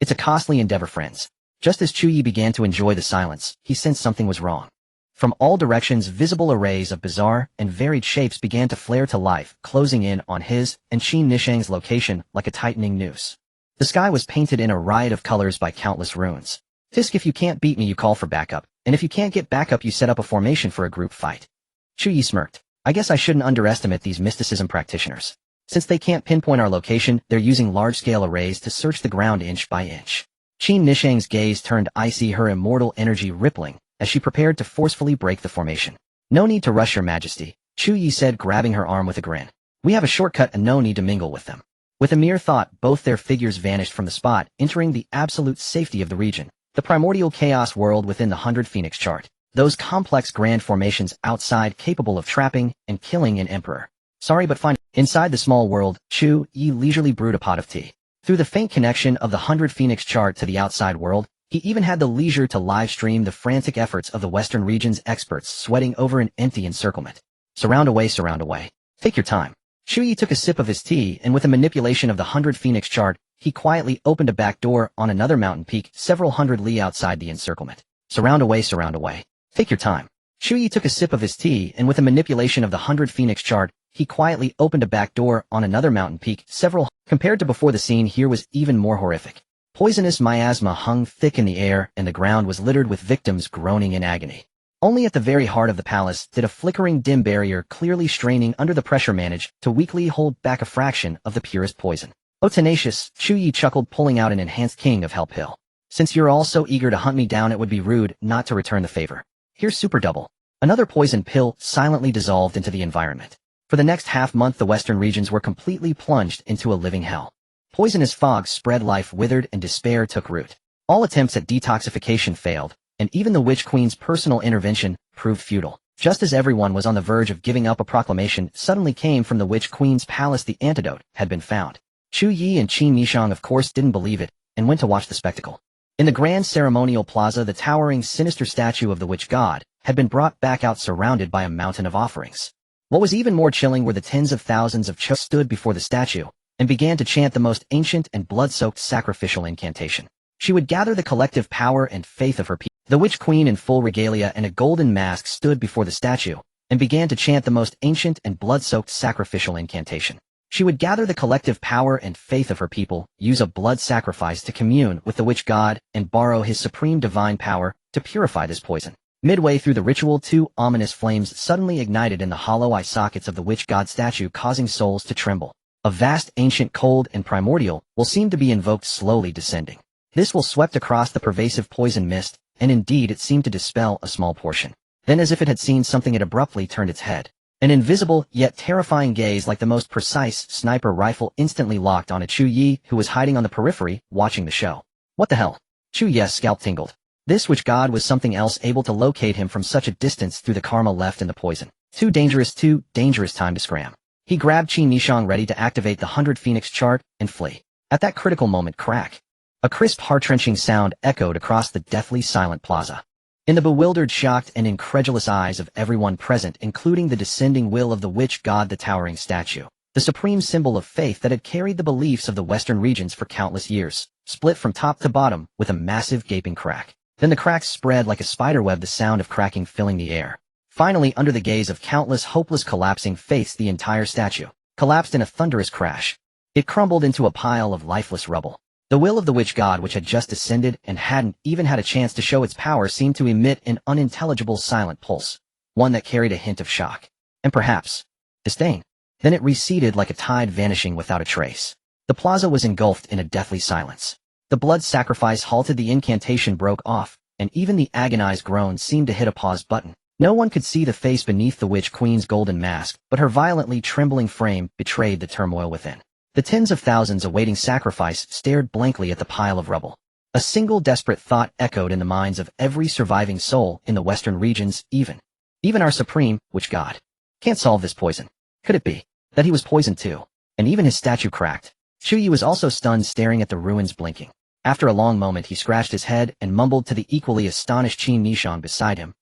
It's a costly endeavor, friends. Just as Chu Ye began to enjoy the silence, he sensed something was wrong. From all directions, visible arrays of bizarre and varied shapes began to flare to life, closing in on his and Qin Nishang's location like a tightening noose. The sky was painted in a riot of colors by countless runes. Fisk, if you can't beat me, you call for backup, and if you can't get backup, you set up a formation for a group fight. Chu Ye smirked. I guess I shouldn't underestimate these mysticism practitioners. Since they can't pinpoint our location, they're using large-scale arrays to search the ground inch by inch. Qin Nishang's gaze turned icy, her immortal energy rippling, as she prepared to forcefully break the formation. No need to rush, Your Majesty, Chu Ye said, grabbing her arm with a grin. We have a shortcut and no need to mingle with them. With a mere thought, both their figures vanished from the spot, entering the absolute safety of the region, the primordial chaos world within the 100 Phoenix chart. Those complex grand formations outside, capable of trapping and killing an emperor. Sorry, but fine. Inside the small world, Chu Ye leisurely brewed a pot of tea. Through the faint connection of the 100 Phoenix chart to the outside world, he even had the leisure to live stream the frantic efforts of the western region's experts sweating over an empty encirclement. Surround away, surround away. Take your time. Chu Ye took a sip of his tea, and with a manipulation of the 100 Phoenix chart, he quietly opened a back door on another mountain peak several hundred li outside the encirclement. Surround away, surround away. Take your time. Chu Ye took a sip of his tea, and with a manipulation of the 100 Phoenix chart, he quietly opened a back door on another mountain peak several. Compared to before, the scene here was even more horrific. Poisonous miasma hung thick in the air, and the ground was littered with victims groaning in agony. Only at the very heart of the palace did a flickering dim barrier, clearly straining under the pressure, manage to weakly hold back a fraction of the purest poison. Oh, tenacious, Chu Ye chuckled, pulling out an enhanced King of Hell pill. Since you're all so eager to hunt me down, it would be rude not to return the favor. Here's Super Double. Another poison pill silently dissolved into the environment. For the next half-month, the western regions were completely plunged into a living hell. Poisonous fog spread, life withered, and despair took root. All attempts at detoxification failed, and even the Witch Queen's personal intervention proved futile. Just as everyone was on the verge of giving up, a proclamation suddenly came from the Witch Queen's palace: the antidote had been found. Chu Ye and Qin Nishang, of course, didn't believe it, and went to watch the spectacle. In the grand ceremonial plaza, the towering, sinister statue of the witch god had been brought back out, surrounded by a mountain of offerings. What was even more chilling were the tens of thousands of Chu stood before the statue and began to chant the most ancient and blood-soaked sacrificial incantation. She would gather the collective power and faith of her people. The Witch Queen, in full regalia and a golden mask, stood before the statue and began to chant the most ancient and blood-soaked sacrificial incantation. She would gather the collective power and faith of her people, use a blood sacrifice to commune with the witch god, and borrow his supreme divine power to purify this poison. Midway through the ritual, two ominous flames suddenly ignited in the hollow eye sockets of the witch god statue, causing souls to tremble. A vast, ancient, cold, and primordial will seemed to be invoked, slowly descending. This will swept across the pervasive poison mist, and indeed it seemed to dispel a small portion. Then, as if it had seen something, it abruptly turned its head. An invisible, yet terrifying gaze, like the most precise sniper rifle, instantly locked on a Chu Ye, who was hiding on the periphery, watching the show. What the hell? Chu Ye's scalp tingled. This witch god was something else, able to locate him from such a distance through the karma left in the poison. Too dangerous, time to scram. He grabbed Qin Nishang, ready to activate the 100 Phoenix chart and flee. At that critical moment, crack. A crisp, heart-wrenching sound echoed across the deathly silent plaza. In the bewildered, shocked, and incredulous eyes of everyone present, including the descending will of the witch god, the towering statue, the supreme symbol of faith that had carried the beliefs of the western regions for countless years, split from top to bottom with a massive gaping crack. Then the cracks spread like a spiderweb, the sound of cracking filling the air. Finally, under the gaze of countless hopeless collapsing faiths, the entire statue collapsed in a thunderous crash. It crumbled into a pile of lifeless rubble. The will of the witch god, which had just descended and hadn't even had a chance to show its power, seemed to emit an unintelligible silent pulse, one that carried a hint of shock, and perhaps disdain. Then it receded like a tide, vanishing without a trace. The plaza was engulfed in a deathly silence. The blood sacrifice halted, the incantation broke off, and even the agonized groan seemed to hit a pause button. No one could see the face beneath the Witch Queen's golden mask, but her violently trembling frame betrayed the turmoil within. The tens of thousands awaiting sacrifice stared blankly at the pile of rubble. A single desperate thought echoed in the minds of every surviving soul in the western regions, even our supreme witch god can't solve this poison. Could it be that he was poisoned too? And even his statue cracked. Chu Ye was also stunned, staring at the ruins, blinking. After a long moment he scratched his head and mumbled to the equally astonished Qin Nishang beside him.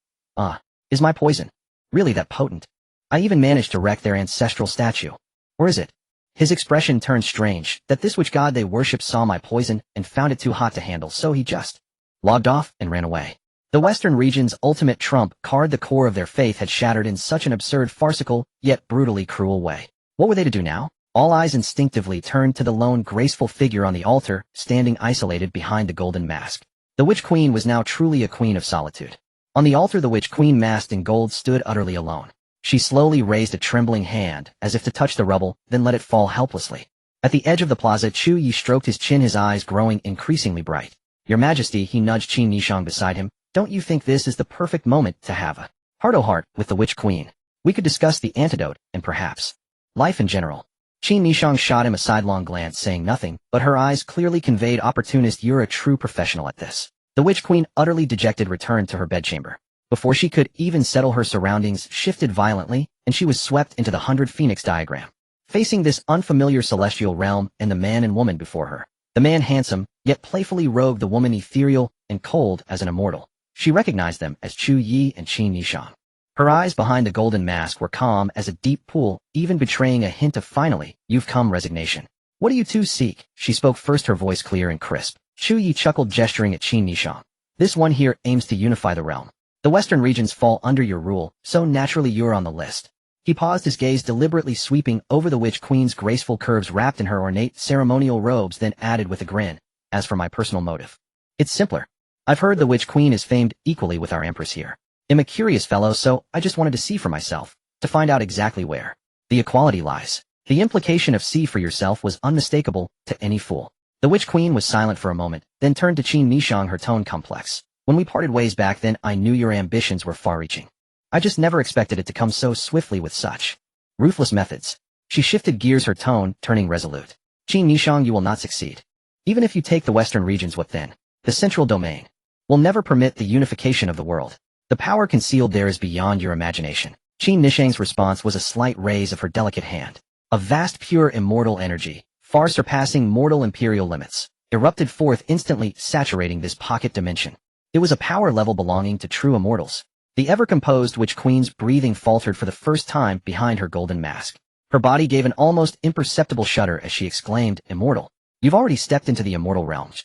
Is my poison really that potent? I even managed to wreck their ancestral statue. Or is it? His expression turned strange, that this witch god they worshipped saw my poison and found it too hot to handle, so he just logged off and ran away. The Western region's ultimate trump card, the core of their faith, had shattered in such an absurd, farcical, yet brutally cruel way. What were they to do now? All eyes instinctively turned to the lone graceful figure on the altar, standing isolated behind the golden mask. The Witch Queen was now truly a queen of solitude. On the altar the Witch Queen, masked in gold, stood utterly alone. She slowly raised a trembling hand, as if to touch the rubble, then let it fall helplessly. At the edge of the plaza, Chu Ye stroked his chin, his eyes growing increasingly bright. Your Majesty, he nudged Qin Nishang beside him, don't you think this is the perfect moment to have a heart-to-heart with the Witch Queen? We could discuss the antidote, and perhaps life in general. Qin Nishang shot him a sidelong glance, saying nothing, but her eyes clearly conveyed opportunist. You're a true professional at this. The Witch Queen, utterly dejected, returned to her bedchamber. Before she could even settle, her surroundings shifted violently, and she was swept into the 100 Phoenix diagram. Facing this unfamiliar celestial realm and the man and woman before her. The man handsome, yet playfully robed, the woman ethereal and cold as an immortal. She recognized them as Chu Ye and Qin Nishang. Her eyes behind the golden mask were calm as a deep pool, even betraying a hint of finally, you've come resignation. What do you two seek? She spoke first, her voice clear and crisp. Chu Ye chuckled, gesturing at Qin Nishang. This one here aims to unify the realm. The western regions fall under your rule, so naturally you're on the list. He paused, his gaze deliberately sweeping over the Witch Queen's graceful curves wrapped in her ornate ceremonial robes, then added with a grin, as for my personal motive. It's simpler. I've heard the Witch Queen is famed equally with our Empress here. I'm a curious fellow, so I just wanted to see for myself, to find out exactly where the equality lies. The implication of see for yourself was unmistakable to any fool. The Witch Queen was silent for a moment, then turned to Qin Nishang, her tone complex. When we parted ways back then, I knew your ambitions were far-reaching. I just never expected it to come so swiftly with such ruthless methods. She shifted gears, her tone turning resolute. Qin Nishang, you will not succeed. Even if you take the western regions, what then? The central domain will never permit the unification of the world. The power concealed there is beyond your imagination. Qin Nishang's response was a slight raise of her delicate hand. A vast, pure, immortal energy, far surpassing mortal imperial limits, erupted forth, instantly saturating this pocket dimension. It was a power level belonging to true immortals. The ever-composed Witch Queen's breathing faltered for the first time behind her golden mask. Her body gave an almost imperceptible shudder as she exclaimed, Immortal. You've already stepped into the immortal realms.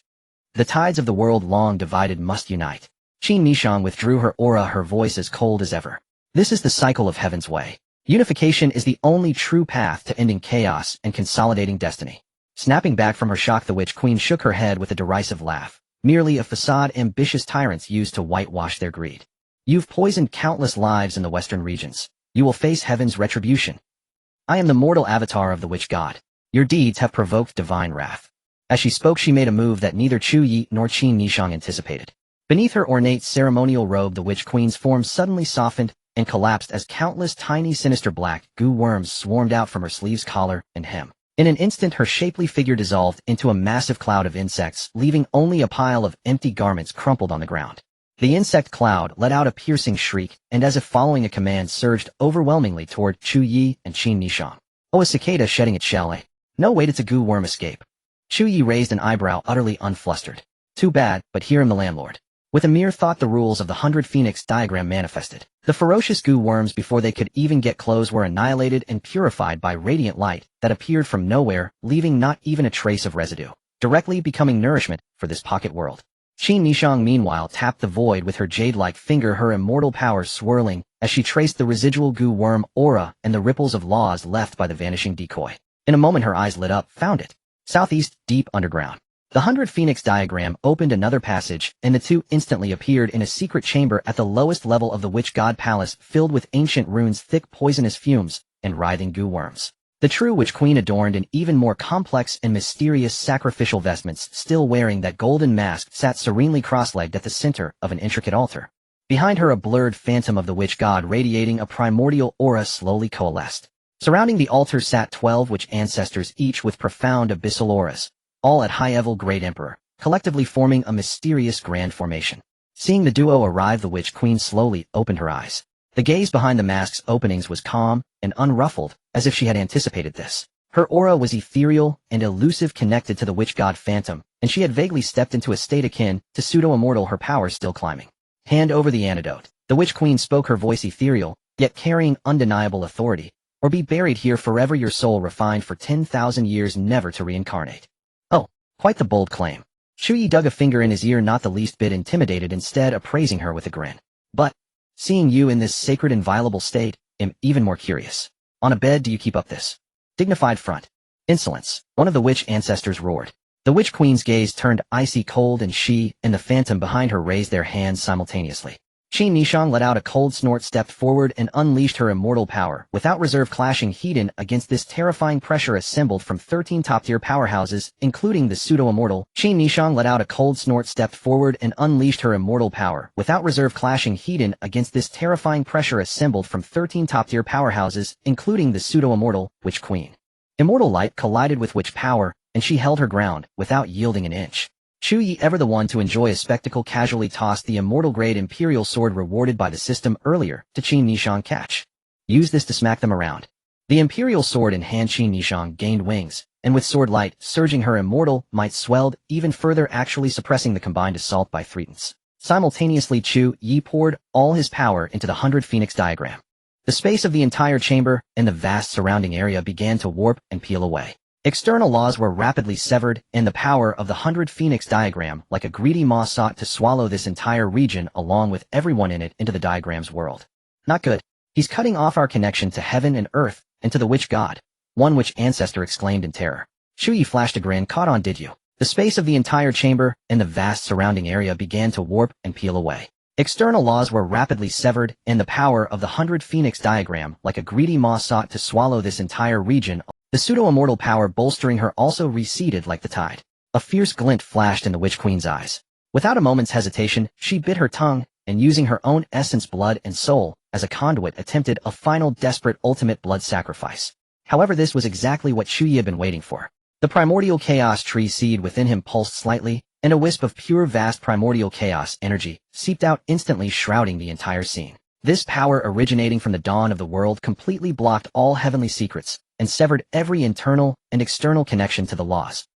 The tides of the world long divided must unite. Qin Nishang withdrew her aura, her voice as cold as ever. This is the cycle of heaven's way. Unification is the only true path to ending chaos and consolidating destiny. Snapping back from her shock, the Witch Queen shook her head with a derisive laugh. Merely a facade ambitious tyrants use to whitewash their greed. You've poisoned countless lives in the western regions. You will face heaven's retribution. I am the mortal avatar of the witch god. Your deeds have provoked divine wrath. As she spoke, she made a move that neither Chu Ye nor Qin Nishang anticipated. Beneath her ornate ceremonial robe, the Witch Queen's form suddenly softened and collapsed as countless tiny sinister black goo worms swarmed out from her sleeves, collar, and hem. In an instant, her shapely figure dissolved into a massive cloud of insects, leaving only a pile of empty garments crumpled on the ground. The insect cloud let out a piercing shriek, and as if following a command, surged overwhelmingly toward Chu Ye and Qin Nishang. Oh, a cicada shedding its shell, eh? No way did a goo worm escape. Chu Ye raised an eyebrow, utterly unflustered. Too bad, but hear him, the landlord. With a mere thought, the rules of the 100 Phoenix diagram manifested. The ferocious goo worms, before they could even get close, were annihilated and purified by radiant light that appeared from nowhere, leaving not even a trace of residue, directly becoming nourishment for this pocket world. Qin Nishang meanwhile tapped the void with her jade-like finger, her immortal power swirling as she traced the residual goo worm aura and the ripples of laws left by the vanishing decoy. In a moment her eyes lit up, found it. Southeast, deep underground. The 100 Phoenix diagram opened another passage, and the two instantly appeared in a secret chamber at the lowest level of the Witch God Palace, filled with ancient runes, thick poisonous fumes, and writhing goo worms. The true witch queen adorned in even more complex and mysterious sacrificial vestments, still wearing that golden mask, sat serenely cross-legged at the center of an intricate altar. Behind her, a blurred phantom of the witch god radiating a primordial aura slowly coalesced. Surrounding the altar sat 12 witch ancestors, each with profound abyssal auras, all at high-level Great Emperor, collectively forming a mysterious grand formation. Seeing the duo arrive, the witch queen slowly opened her eyes. The gaze behind the mask's openings was calm and unruffled, as if she had anticipated this. Her aura was ethereal and elusive, connected to the witch god phantom, and she had vaguely stepped into a state akin to pseudo-immortal, her powers still climbing. Hand over the antidote. The witch queen spoke, her voice ethereal, yet carrying undeniable authority. Or be buried here forever, your soul refined for 10,000 years, never to reincarnate. Oh, quite the bold claim. Chu Ye dug a finger in his ear, not the least bit intimidated, instead appraising her with a grin. But, seeing you in this sacred, inviolable state, am even more curious. On a bed do you keep up this dignified front? Insolence, one of the witch ancestors roared. The witch queen's gaze turned icy cold, and she and the phantom behind her raised their hands simultaneously. Qin Nishang let out a cold snort, stepped forward, and unleashed her immortal power, without reserve, clashing heat-in against this terrifying pressure assembled from 13 top-tier powerhouses, including the pseudo-immortal. Qin Nishang let out a cold snort, stepped forward, and unleashed her immortal power, without reserve, clashing heat-in against this terrifying pressure assembled from 13 top-tier powerhouses, including the pseudo-immortal witch queen. Immortal light collided with witch power, and she held her ground, without yielding an inch. Chu Ye, ever the one to enjoy a spectacle, casually tossed the immortal-grade imperial sword rewarded by the system earlier to Qin Nishang. Catch. Use this to smack them around. The imperial sword in hand, Qin Nishang gained wings, and with sword light surging, her immortal might swelled even further, actually suppressing the combined assault by threatens. Simultaneously, Chu Ye poured all his power into the 100 Phoenix diagram. The space of the entire chamber and the vast surrounding area began to warp and peel away. External laws were rapidly severed, and the power of the 100 Phoenix diagram, like a greedy maw, sought to swallow this entire region along with everyone in it into the diagram's world. Not good. He's cutting off our connection to heaven and earth, and to the witch god. One witch ancestor exclaimed in terror. Chu Ye flashed a grin. Caught on, did you? The space of the entire chamber and the vast surrounding area began to warp and peel away. External laws were rapidly severed, and the power of the 100 Phoenix diagram, like a greedy maw, sought to swallow this entire region. The pseudo-immortal power bolstering her also receded like the tide. A fierce glint flashed in the witch queen's eyes. Without a moment's hesitation, she bit her tongue, and using her own essence, blood and soul, as a conduit, attempted a final desperate ultimate blood sacrifice. However, this was exactly what Chu Ye had been waiting for. The primordial chaos tree seed within him pulsed slightly, and a wisp of pure vast primordial chaos energy seeped out, instantly shrouding the entire scene. This power, originating from the dawn of the world, completely blocked all heavenly secrets, and severed every internal and external connection to the laws.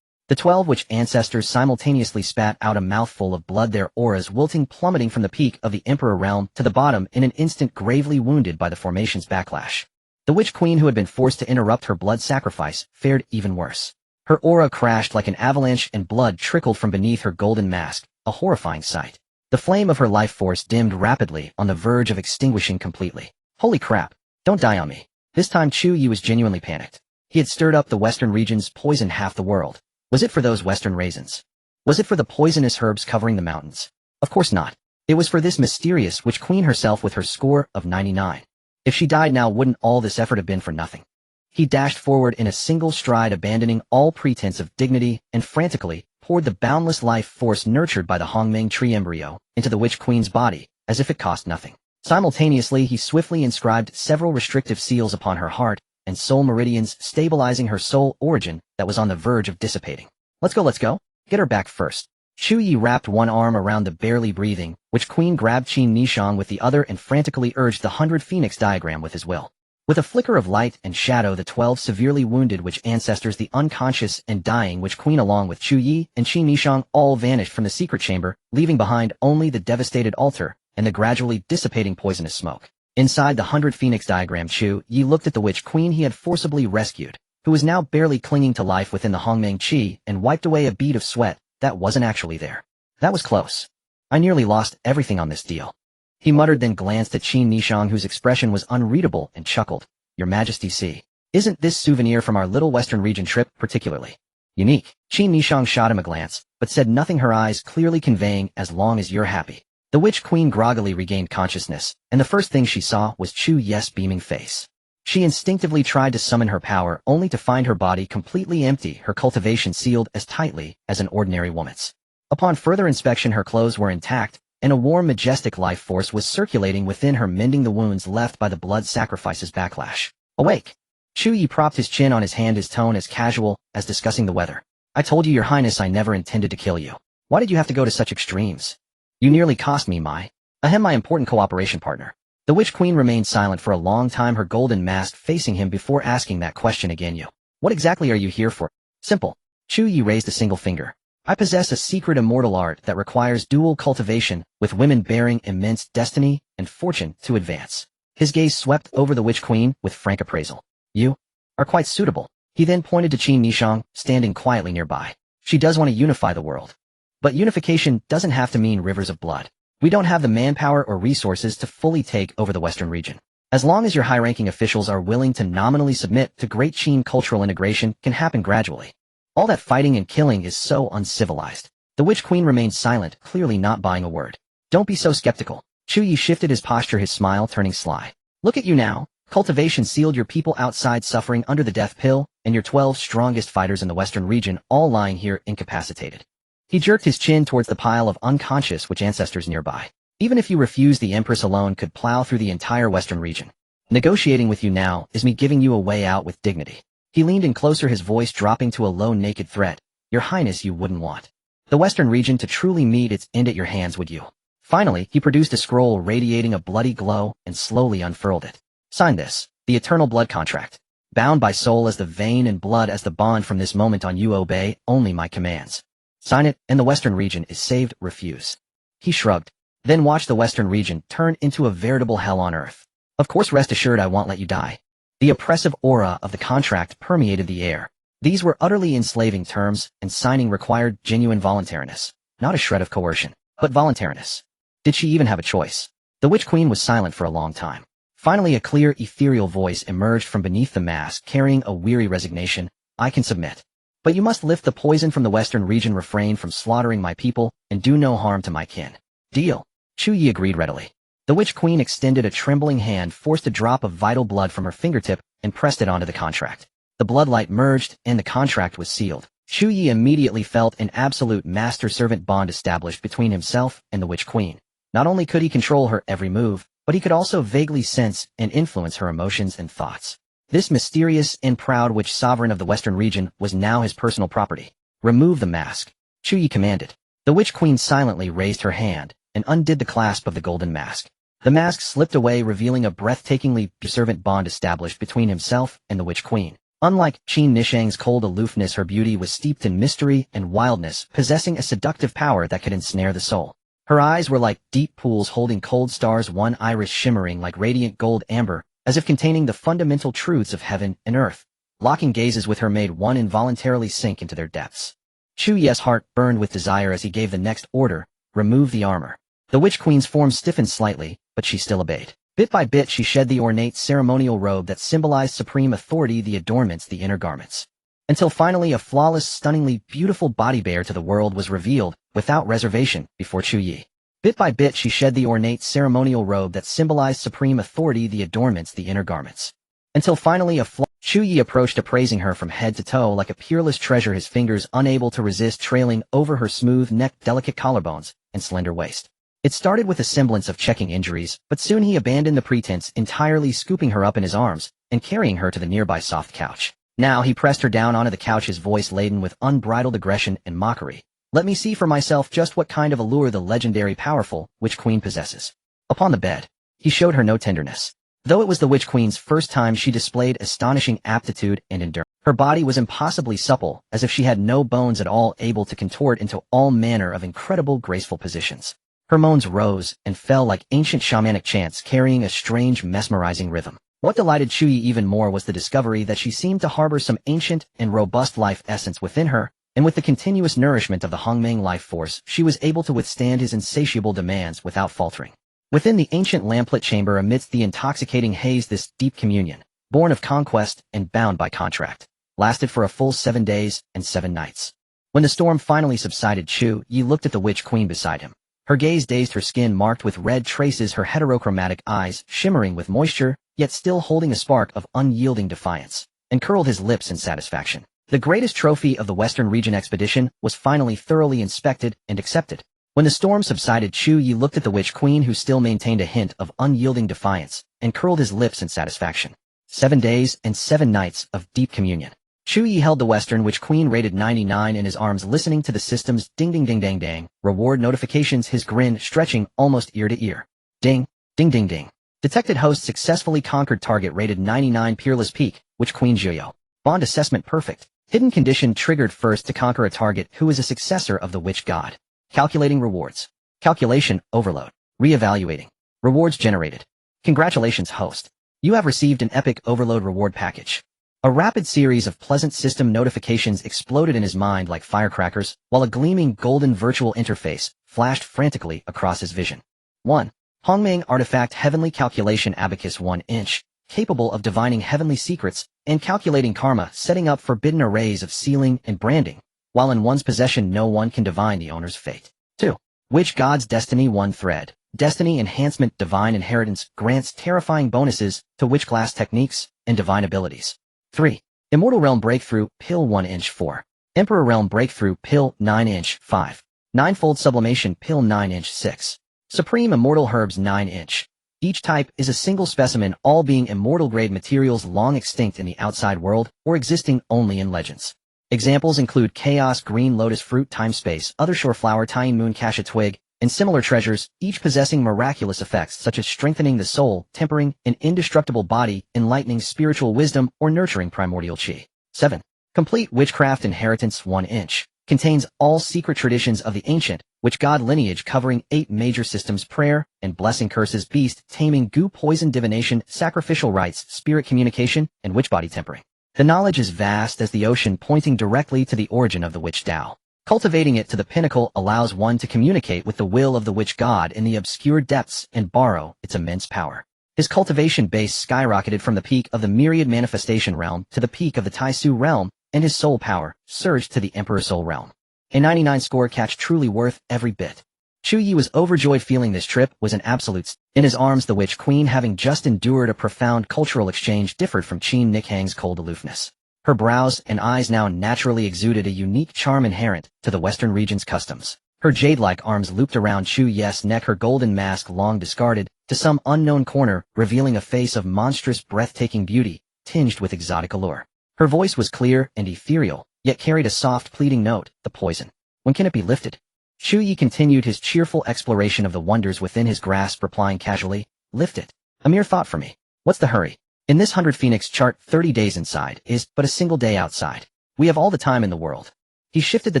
The 12 witch ancestors simultaneously spat out a mouthful of blood, their auras wilting, plummeting from the peak of the Emperor realm to the bottom in an instant, gravely wounded by the formation's backlash. The witch queen, who had been forced to interrupt her blood sacrifice, fared even worse. Her aura crashed like an avalanche, and blood trickled from beneath her golden mask, a horrifying sight. The flame of her life force dimmed rapidly, on the verge of extinguishing completely. Holy crap, don't die on me. This time Chu Ye was genuinely panicked. He had stirred up the western regions, poisoned half the world. Was it for those western raisins? Was it for the poisonous herbs covering the mountains? Of course not. It was for this mysterious witch queen herself with her score of 99. If she died now, wouldn't all this effort have been for nothing? He dashed forward in a single stride, abandoning all pretense of dignity, and frantically poured the boundless life force nurtured by the Hongmeng tree embryo into the witch queen's body, as if it cost nothing. Simultaneously, he swiftly inscribed several restrictive seals upon her heart and soul meridians, stabilizing her soul origin that was on the verge of dissipating. Let's go. Get her back first. Chu Ye wrapped one arm around the barely breathing witch queen, grabbed Qin Nishang with the other, and frantically urged the 100 Phoenix diagram with his will. With a flicker of light and shadow, the 12 severely wounded witch ancestors, the unconscious and dying witch queen, along with Chu Ye and Qin Nishang, all vanished from the secret chamber, leaving behind only the devastated altar and the gradually dissipating poisonous smoke. Inside the 100 Phoenix diagram, Chu Ye looked at the witch queen he had forcibly rescued, who was now barely clinging to life within the Hongmeng Qi, and wiped away a bead of sweat that wasn't actually there. That was close. I nearly lost everything on this deal. He muttered, then glanced at Qin Nishang, whose expression was unreadable, and chuckled. Your Majesty, see. Isn't this souvenir from our little western region trip particularly unique? Qin Nishang shot him a glance, but said nothing, her eyes clearly conveying, as long as you're happy. The witch queen groggily regained consciousness, and the first thing she saw was Chu Ye's beaming face. She instinctively tried to summon her power only to find her body completely empty, her cultivation sealed as tightly as an ordinary woman's. Upon further inspection, her clothes were intact, and a warm, majestic life force was circulating within her, mending the wounds left by the blood sacrifice's backlash. Awake! Chu Ye propped his chin on his hand, his tone as casual as discussing the weather. I told you, Your Highness, I never intended to kill you. Why did you have to go to such extremes? You nearly cost me my important cooperation partner. The Witch Queen remained silent for a long time, her golden mask facing him before asking that question again. You. What exactly are you here for? Simple. Chu Ye raised a single finger. I possess a secret immortal art that requires dual cultivation, with women bearing immense destiny and fortune to advance. His gaze swept over the Witch Queen with frank appraisal. You are quite suitable. He then pointed to Qin Nishang, standing quietly nearby. She does want to unify the world. But unification doesn't have to mean rivers of blood. We don't have the manpower or resources to fully take over the Western region. As long as your high-ranking officials are willing to nominally submit to Great Qin, cultural integration can happen gradually. All that fighting and killing is so uncivilized. The Witch Queen remained silent, clearly not buying a word. Don't be so skeptical. Chu Ye shifted his posture, his smile turning sly. Look at you now. Cultivation sealed your people outside, suffering under the death pill, and your 12 strongest fighters in the Western region all lying here incapacitated. He jerked his chin towards the pile of unconscious witch ancestors nearby. Even if you refuse, the Empress alone could plow through the entire Western region. Negotiating with you now is me giving you a way out with dignity. He leaned in closer, his voice dropping to a low, naked threat. Your Highness, you wouldn't want the Western region to truly meet its end at your hands, would you? Finally, he produced a scroll radiating a bloody glow and slowly unfurled it. Sign this, the eternal blood contract. Bound by soul as the vein and blood as the bond, from this moment on you obey only my commands. Sign it, and the Western region is saved. Refuse. He shrugged. Then watch the Western region turn into a veritable hell on earth. Of course, rest assured I won't let you die. The oppressive aura of the contract permeated the air. These were utterly enslaving terms, and signing required genuine voluntariness. Not a shred of coercion, but voluntariness. Did she even have a choice? The Witch Queen was silent for a long time. Finally, a clear, ethereal voice emerged from beneath the mask, carrying a weary resignation. I can submit. But you must lift the poison from the Western region, refrain from slaughtering my people, and do no harm to my kin. Deal. Chu Ye agreed readily. The Witch Queen extended a trembling hand, forced a drop of vital blood from her fingertip, and pressed it onto the contract. The bloodlight merged, and the contract was sealed. Chu Ye immediately felt an absolute master-servant bond established between himself and the Witch Queen. Not only could he control her every move, but he could also vaguely sense and influence her emotions and thoughts. This mysterious and proud witch sovereign of the Western region was now his personal property. Remove the mask. Chu Ye commanded. The Witch Queen silently raised her hand and undid the clasp of the golden mask. The mask slipped away, revealing a breathtakingly servant bond established between himself and the Witch Queen. Unlike Qin Nishang's cold aloofness, her beauty was steeped in mystery and wildness, possessing a seductive power that could ensnare the soul. Her eyes were like deep pools holding cold stars, one iris shimmering like radiant gold amber, as if containing the fundamental truths of heaven and earth. Locking gazes with her made one involuntarily sink into their depths. Chu Ye's heart burned with desire as he gave the next order, remove the armor. The Witch Queen's form stiffened slightly, but she still obeyed. Bit by bit she shed the ornate ceremonial robe that symbolized supreme authority, the adornments, the inner garments. Until finally a flawless, stunningly beautiful body bare to the world was revealed, without reservation, before Chu Ye. Bit by bit she shed the ornate ceremonial robe that symbolized supreme authority, the adornments, the inner garments. Until finally Chu Ye approached, appraising her from head to toe like a peerless treasure, his fingers unable to resist trailing over her smooth neck, delicate collarbones, and slender waist. It started with a semblance of checking injuries, but soon he abandoned the pretense, entirely scooping her up in his arms and carrying her to the nearby soft couch. Now he pressed her down onto the couch, his voice laden with unbridled aggression and mockery. Let me see for myself just what kind of allure the legendary powerful Witch Queen possesses. Upon the bed, he showed her no tenderness. Though it was the Witch Queen's first time, she displayed astonishing aptitude and endurance. Her body was impossibly supple, as if she had no bones at all, able to contort into all manner of incredible graceful positions. Her moans rose and fell like ancient shamanic chants, carrying a strange, mesmerizing rhythm. What delighted Chu Ye even more was the discovery that she seemed to harbor some ancient and robust life essence within her, and with the continuous nourishment of the Hongmeng life force, she was able to withstand his insatiable demands without faltering. Within the ancient lamplit chamber, amidst the intoxicating haze, this deep communion, born of conquest and bound by contract, lasted for a full 7 days and 7 nights. When the storm finally subsided, Chu Ye looked at the Witch Queen beside him. Her gaze dazed, her skin marked with red traces, her heterochromatic eyes shimmering with moisture, yet still holding a spark of unyielding defiance, and curled his lips in satisfaction. The greatest trophy of the Western region expedition was finally thoroughly inspected and accepted. When the storm subsided, Chu Ye looked at the witch queen, who still maintained a hint of unyielding defiance, and curled his lips in satisfaction. 7 days and 7 nights of deep communion. Chu Ye held the Western witch queen rated 99 in his arms, listening to the system's ding ding ding ding ding reward notifications, his grin stretching almost ear to ear. Ding, ding ding ding. Detected host successfully conquered target rated 99 Peerless Peak, witch queen Chu Ye. Bond assessment perfect. Hidden condition triggered first to conquer a target who is a successor of the witch god. Calculating rewards. Calculation overload. Reevaluating. Rewards generated. Congratulations, host. You have received an epic overload reward package. A rapid series of pleasant system notifications exploded in his mind like firecrackers, while a gleaming golden virtual interface flashed frantically across his vision. 1. Hongming Artifact Heavenly Calculation Abacus 1 inch, capable of divining heavenly secrets and calculating karma, setting up forbidden arrays of sealing and branding. While in one's possession, no one can divine the owner's fate. 2. Witch God's Destiny 1 Thread. Destiny Enhancement Divine Inheritance grants terrifying bonuses to witch class techniques and divine abilities. 3. Immortal Realm Breakthrough Pill 1 inch 4. Emperor Realm Breakthrough Pill 9 inch 5. Ninefold Sublimation Pill 9 inch 6. Supreme Immortal Herbs 9 inch. Each type is a single specimen, all being immortal-grade materials long extinct in the outside world or existing only in legends. Examples include Chaos Green Lotus Fruit Time Space, Other Shore Flower Tying Moon Cassia Twig, and similar treasures, each possessing miraculous effects such as strengthening the soul, tempering an indestructible body, enlightening spiritual wisdom, or nurturing primordial chi. 7. Complete Witchcraft Inheritance 1 inch. Contains all secret traditions of the ancient witch god lineage, covering 8 major systems: prayer and blessing, curses, beast taming, goo poison, divination, sacrificial rites, spirit communication, and witch body tempering. The knowledge is vast as the ocean, pointing directly to the origin of the witch Dao. Cultivating it to the pinnacle allows one to communicate with the will of the witch god in the obscure depths and borrow its immense power. His cultivation base skyrocketed from the peak of the Myriad Manifestation Realm to the peak of the Taisu Realm, and his soul power surged to the Emperor Soul Realm. A 99 score catch, truly worth every bit. Chu Ye was overjoyed, feeling this trip was an absolute. In his arms, the witch queen, having just endured a profound cultural exchange, differed from Qin Nikhang's cold aloofness. Her brows and eyes now naturally exuded a unique charm inherent to the Western region's customs. Her jade-like arms looped around Chu Ye's neck, her golden mask long discarded to some unknown corner, revealing a face of monstrous, breathtaking beauty, tinged with exotic allure. Her voice was clear and ethereal, yet carried a soft, pleading note. The poison. When can it be lifted? Chu Ye continued his cheerful exploration of the wonders within his grasp, replying casually, lift it. A mere thought for me. What's the hurry? In this 100 Phoenix chart, 30 days inside is but a single day outside. We have all the time in the world. He shifted the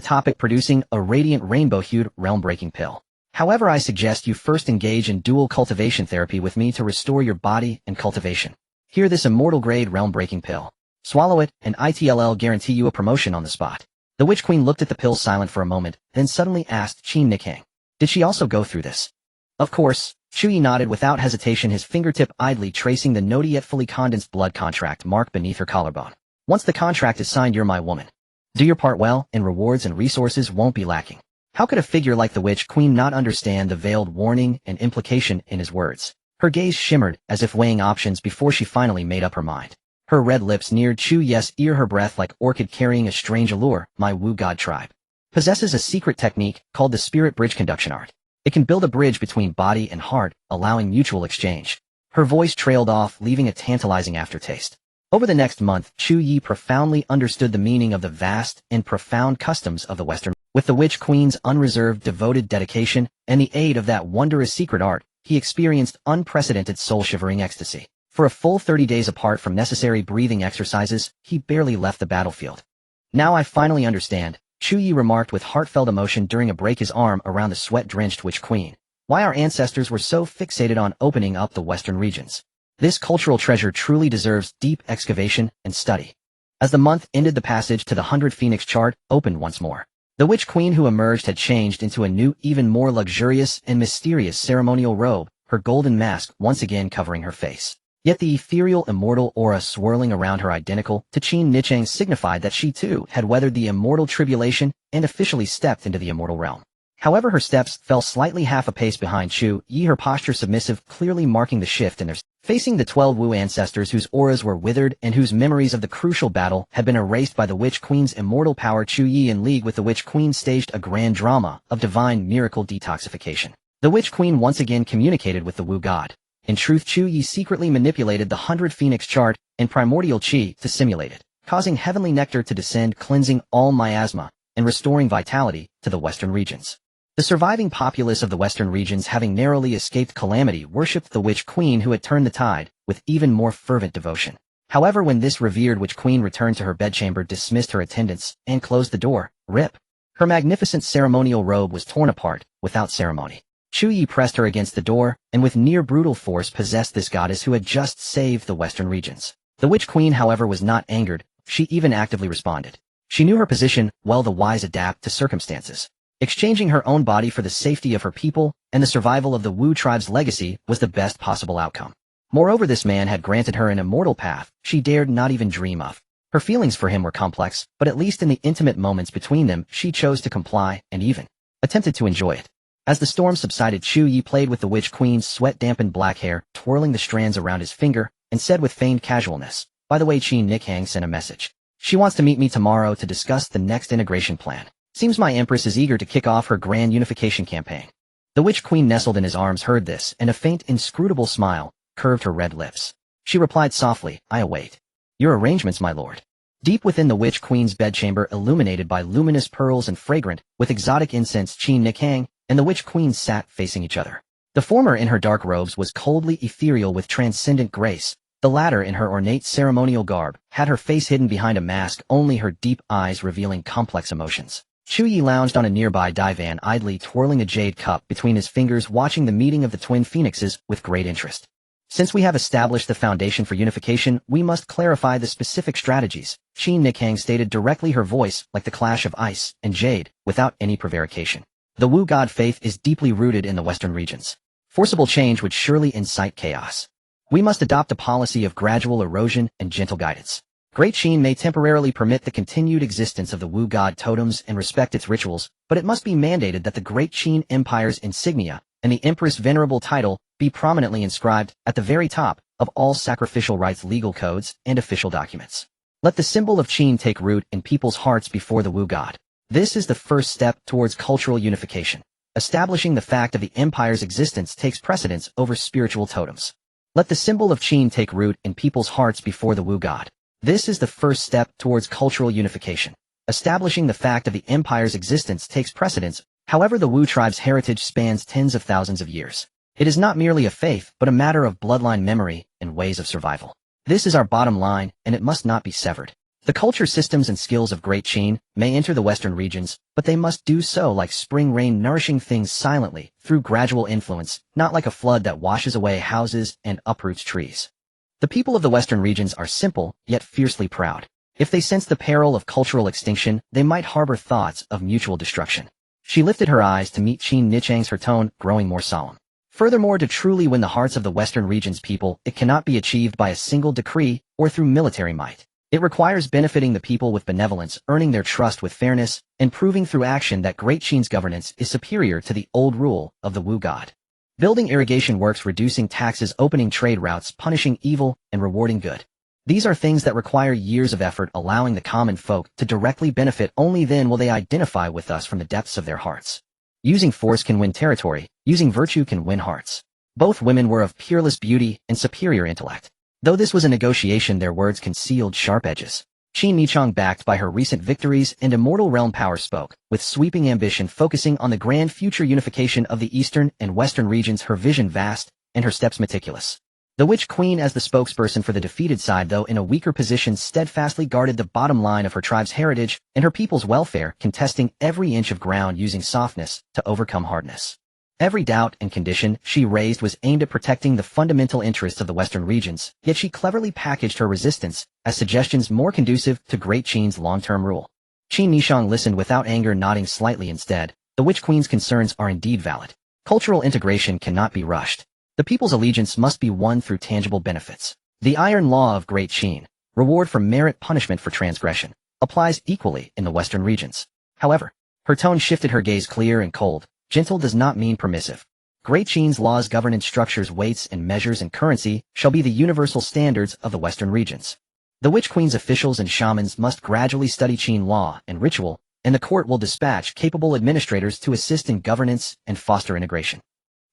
topic, producing a radiant rainbow-hued, realm-breaking pill. However, I suggest you first engage in dual cultivation therapy with me to restore your body and cultivation. Hear this immortal-grade realm-breaking pill. Swallow it, and ITLL guarantee you a promotion on the spot. The witch queen looked at the pill, silent for a moment, then suddenly asked Qin Nikhang, did she also go through this? Of course. Chu Ye nodded without hesitation, his fingertip idly tracing the notty yet fully condensed blood contract mark beneath her collarbone. Once the contract is signed, you're my woman. Do your part well, and rewards and resources won't be lacking. How could a figure like the witch queen not understand the veiled warning and implication in his words? Her gaze shimmered, as if weighing options before she finally made up her mind. Her red lips neared Chu Ye's ear, her breath like orchid carrying a strange allure. My Wu God tribe possesses a secret technique called the Spirit Bridge Conduction Art. It can build a bridge between body and heart, allowing mutual exchange. Her voice trailed off, leaving a tantalizing aftertaste. Over the next month, Chu Ye profoundly understood the meaning of the vast and profound customs of the Western. With the witch queen's unreserved, devoted dedication and the aid of that wondrous secret art, he experienced unprecedented soul-shivering ecstasy. For a full 30 days apart from necessary breathing exercises, he barely left the battlefield. Now I finally understand, Chu Ye remarked with heartfelt emotion during a break, his arm around the sweat-drenched witch queen, why our ancestors were so fixated on opening up the Western regions. This cultural treasure truly deserves deep excavation and study. As the month ended, the passage to the 100 Phoenix chart opened once more. The witch queen who emerged had changed into a new, even more luxurious and mysterious ceremonial robe, her golden mask once again covering her face. Yet the ethereal, immortal aura swirling around her, identical to Qin Nikhang, signified that she too had weathered the immortal tribulation and officially stepped into the immortal realm. However, her steps fell slightly half a pace behind Chu Ye, her posture submissive, clearly marking the shift in their Facing the 12 Wu ancestors whose auras were withered and whose memories of the crucial battle had been erased by the Witch Queen's immortal power, Chu Ye in league with the Witch Queen staged a grand drama of divine miracle detoxification. The Witch Queen once again communicated with the Wu god. In truth, Chu Ye secretly manipulated the 100 Phoenix chart and primordial chi to simulate it, causing heavenly nectar to descend, cleansing all miasma and restoring vitality to the western regions. The surviving populace of the western regions, having narrowly escaped calamity, worshipped the Witch Queen who had turned the tide with even more fervent devotion. However, when this revered Witch Queen returned to her bedchamber, dismissed her attendants, and closed the door, rip, her magnificent ceremonial robe was torn apart without ceremony. Chu Ye pressed her against the door, and with near brutal force possessed this goddess who had just saved the western regions. The Witch Queen, however, was not angered. She even actively responded. She knew her position, well, the wise adapt to circumstances. Exchanging her own body for the safety of her people and the survival of the Wu tribe's legacy was the best possible outcome. Moreover, this man had granted her an immortal path she dared not even dream of. Her feelings for him were complex, but at least in the intimate moments between them, she chose to comply and even attempted to enjoy it. As the storm subsided, Chu Ye played with the Witch Queen's sweat-dampened black hair, twirling the strands around his finger, and said with feigned casualness, "By the way, Qin Nikhang sent a message. She wants to meet me tomorrow to discuss the next integration plan. Seems my Empress is eager to kick off her grand unification campaign." The Witch Queen, nestled in his arms, heard this, and a faint, inscrutable smile curved her red lips. She replied softly, "I await your arrangements, my lord." Deep within the Witch Queen's bedchamber, illuminated by luminous pearls and fragrant with exotic incense, Qin Nikhang and the Witch Queen sat facing each other. The former, in her dark robes, was coldly ethereal with transcendent grace. The latter, in her ornate ceremonial garb, had her face hidden behind a mask, only her deep eyes revealing complex emotions. Chu Ye lounged on a nearby divan, idly twirling a jade cup between his fingers, watching the meeting of the twin phoenixes with great interest. Since we have established the foundation for unification, we must clarify the specific strategies, Qin Nikhang stated directly, her voice like the clash of ice and jade, without any prevarication. The Wu god faith is deeply rooted in the western regions. Forcible change would surely incite chaos. We must adopt a policy of gradual erosion and gentle guidance. Great Qin may temporarily permit the continued existence of the Wu god totems and respect its rituals, but it must be mandated that the Great Qin Empire's insignia and the Empress' venerable title be prominently inscribed at the very top of all sacrificial rites, legal codes, and official documents. Let the symbol of Qin take root in people's hearts before the Wu god. This is the first step towards cultural unification. Establishing the fact of the empire's existence takes precedence over spiritual totems. Let the symbol of Qin take root in people's hearts before the Wu god. This is the first step towards cultural unification. Establishing the fact of the empire's existence takes precedence. However, the Wu tribe's heritage spans tens of thousands of years. It is not merely a faith, but a matter of bloodline memory and ways of survival. This is our bottom line, and it must not be severed. The culture, systems, and skills of Great Qin may enter the western regions, but they must do so like spring rain, nourishing things silently, through gradual influence, not like a flood that washes away houses and uproots trees. The people of the western regions are simple, yet fiercely proud. If they sense the peril of cultural extinction, they might harbor thoughts of mutual destruction. She lifted her eyes to meet Qin Nichang's, her tone growing more solemn. Furthermore, to truly win the hearts of the western region's people, it cannot be achieved by a single decree or through military might. It requires benefiting the people with benevolence, earning their trust with fairness, and proving through action that Great Qin's governance is superior to the old rule of the Wu god. Building irrigation works, reducing taxes, opening trade routes, punishing evil, and rewarding good. These are things that require years of effort, allowing the common folk to directly benefit. Only then will they identify with us from the depths of their hearts. Using force can win territory, using virtue can win hearts. Both women were of peerless beauty and superior intellect. Though this was a negotiation, their words concealed sharp edges. Qin Nichang, backed by her recent victories and immortal realm power, spoke with sweeping ambition, focusing on the grand future unification of the eastern and western regions, her vision vast and her steps meticulous. The Witch Queen, as the spokesperson for the defeated side, though in a weaker position, steadfastly guarded the bottom line of her tribe's heritage and her people's welfare, contesting every inch of ground, using softness to overcome hardness. Every doubt and condition she raised was aimed at protecting the fundamental interests of the western regions, yet she cleverly packaged her resistance as suggestions more conducive to Great Qin's long-term rule. Qin Nichang listened without anger, nodding slightly instead. The Witch Queen's concerns are indeed valid. Cultural integration cannot be rushed. The people's allegiance must be won through tangible benefits. The iron law of Great Qin, reward for merit, punishment for transgression, applies equally in the western regions. However, her tone shifted, her gaze clear and cold. Gentle does not mean permissive. Great Qin's laws, governance structures, weights and measures and currency shall be the universal standards of the Western regions. The Witch Queen's officials and shamans must gradually study Qin law and ritual, and the court will dispatch capable administrators to assist in governance and foster integration.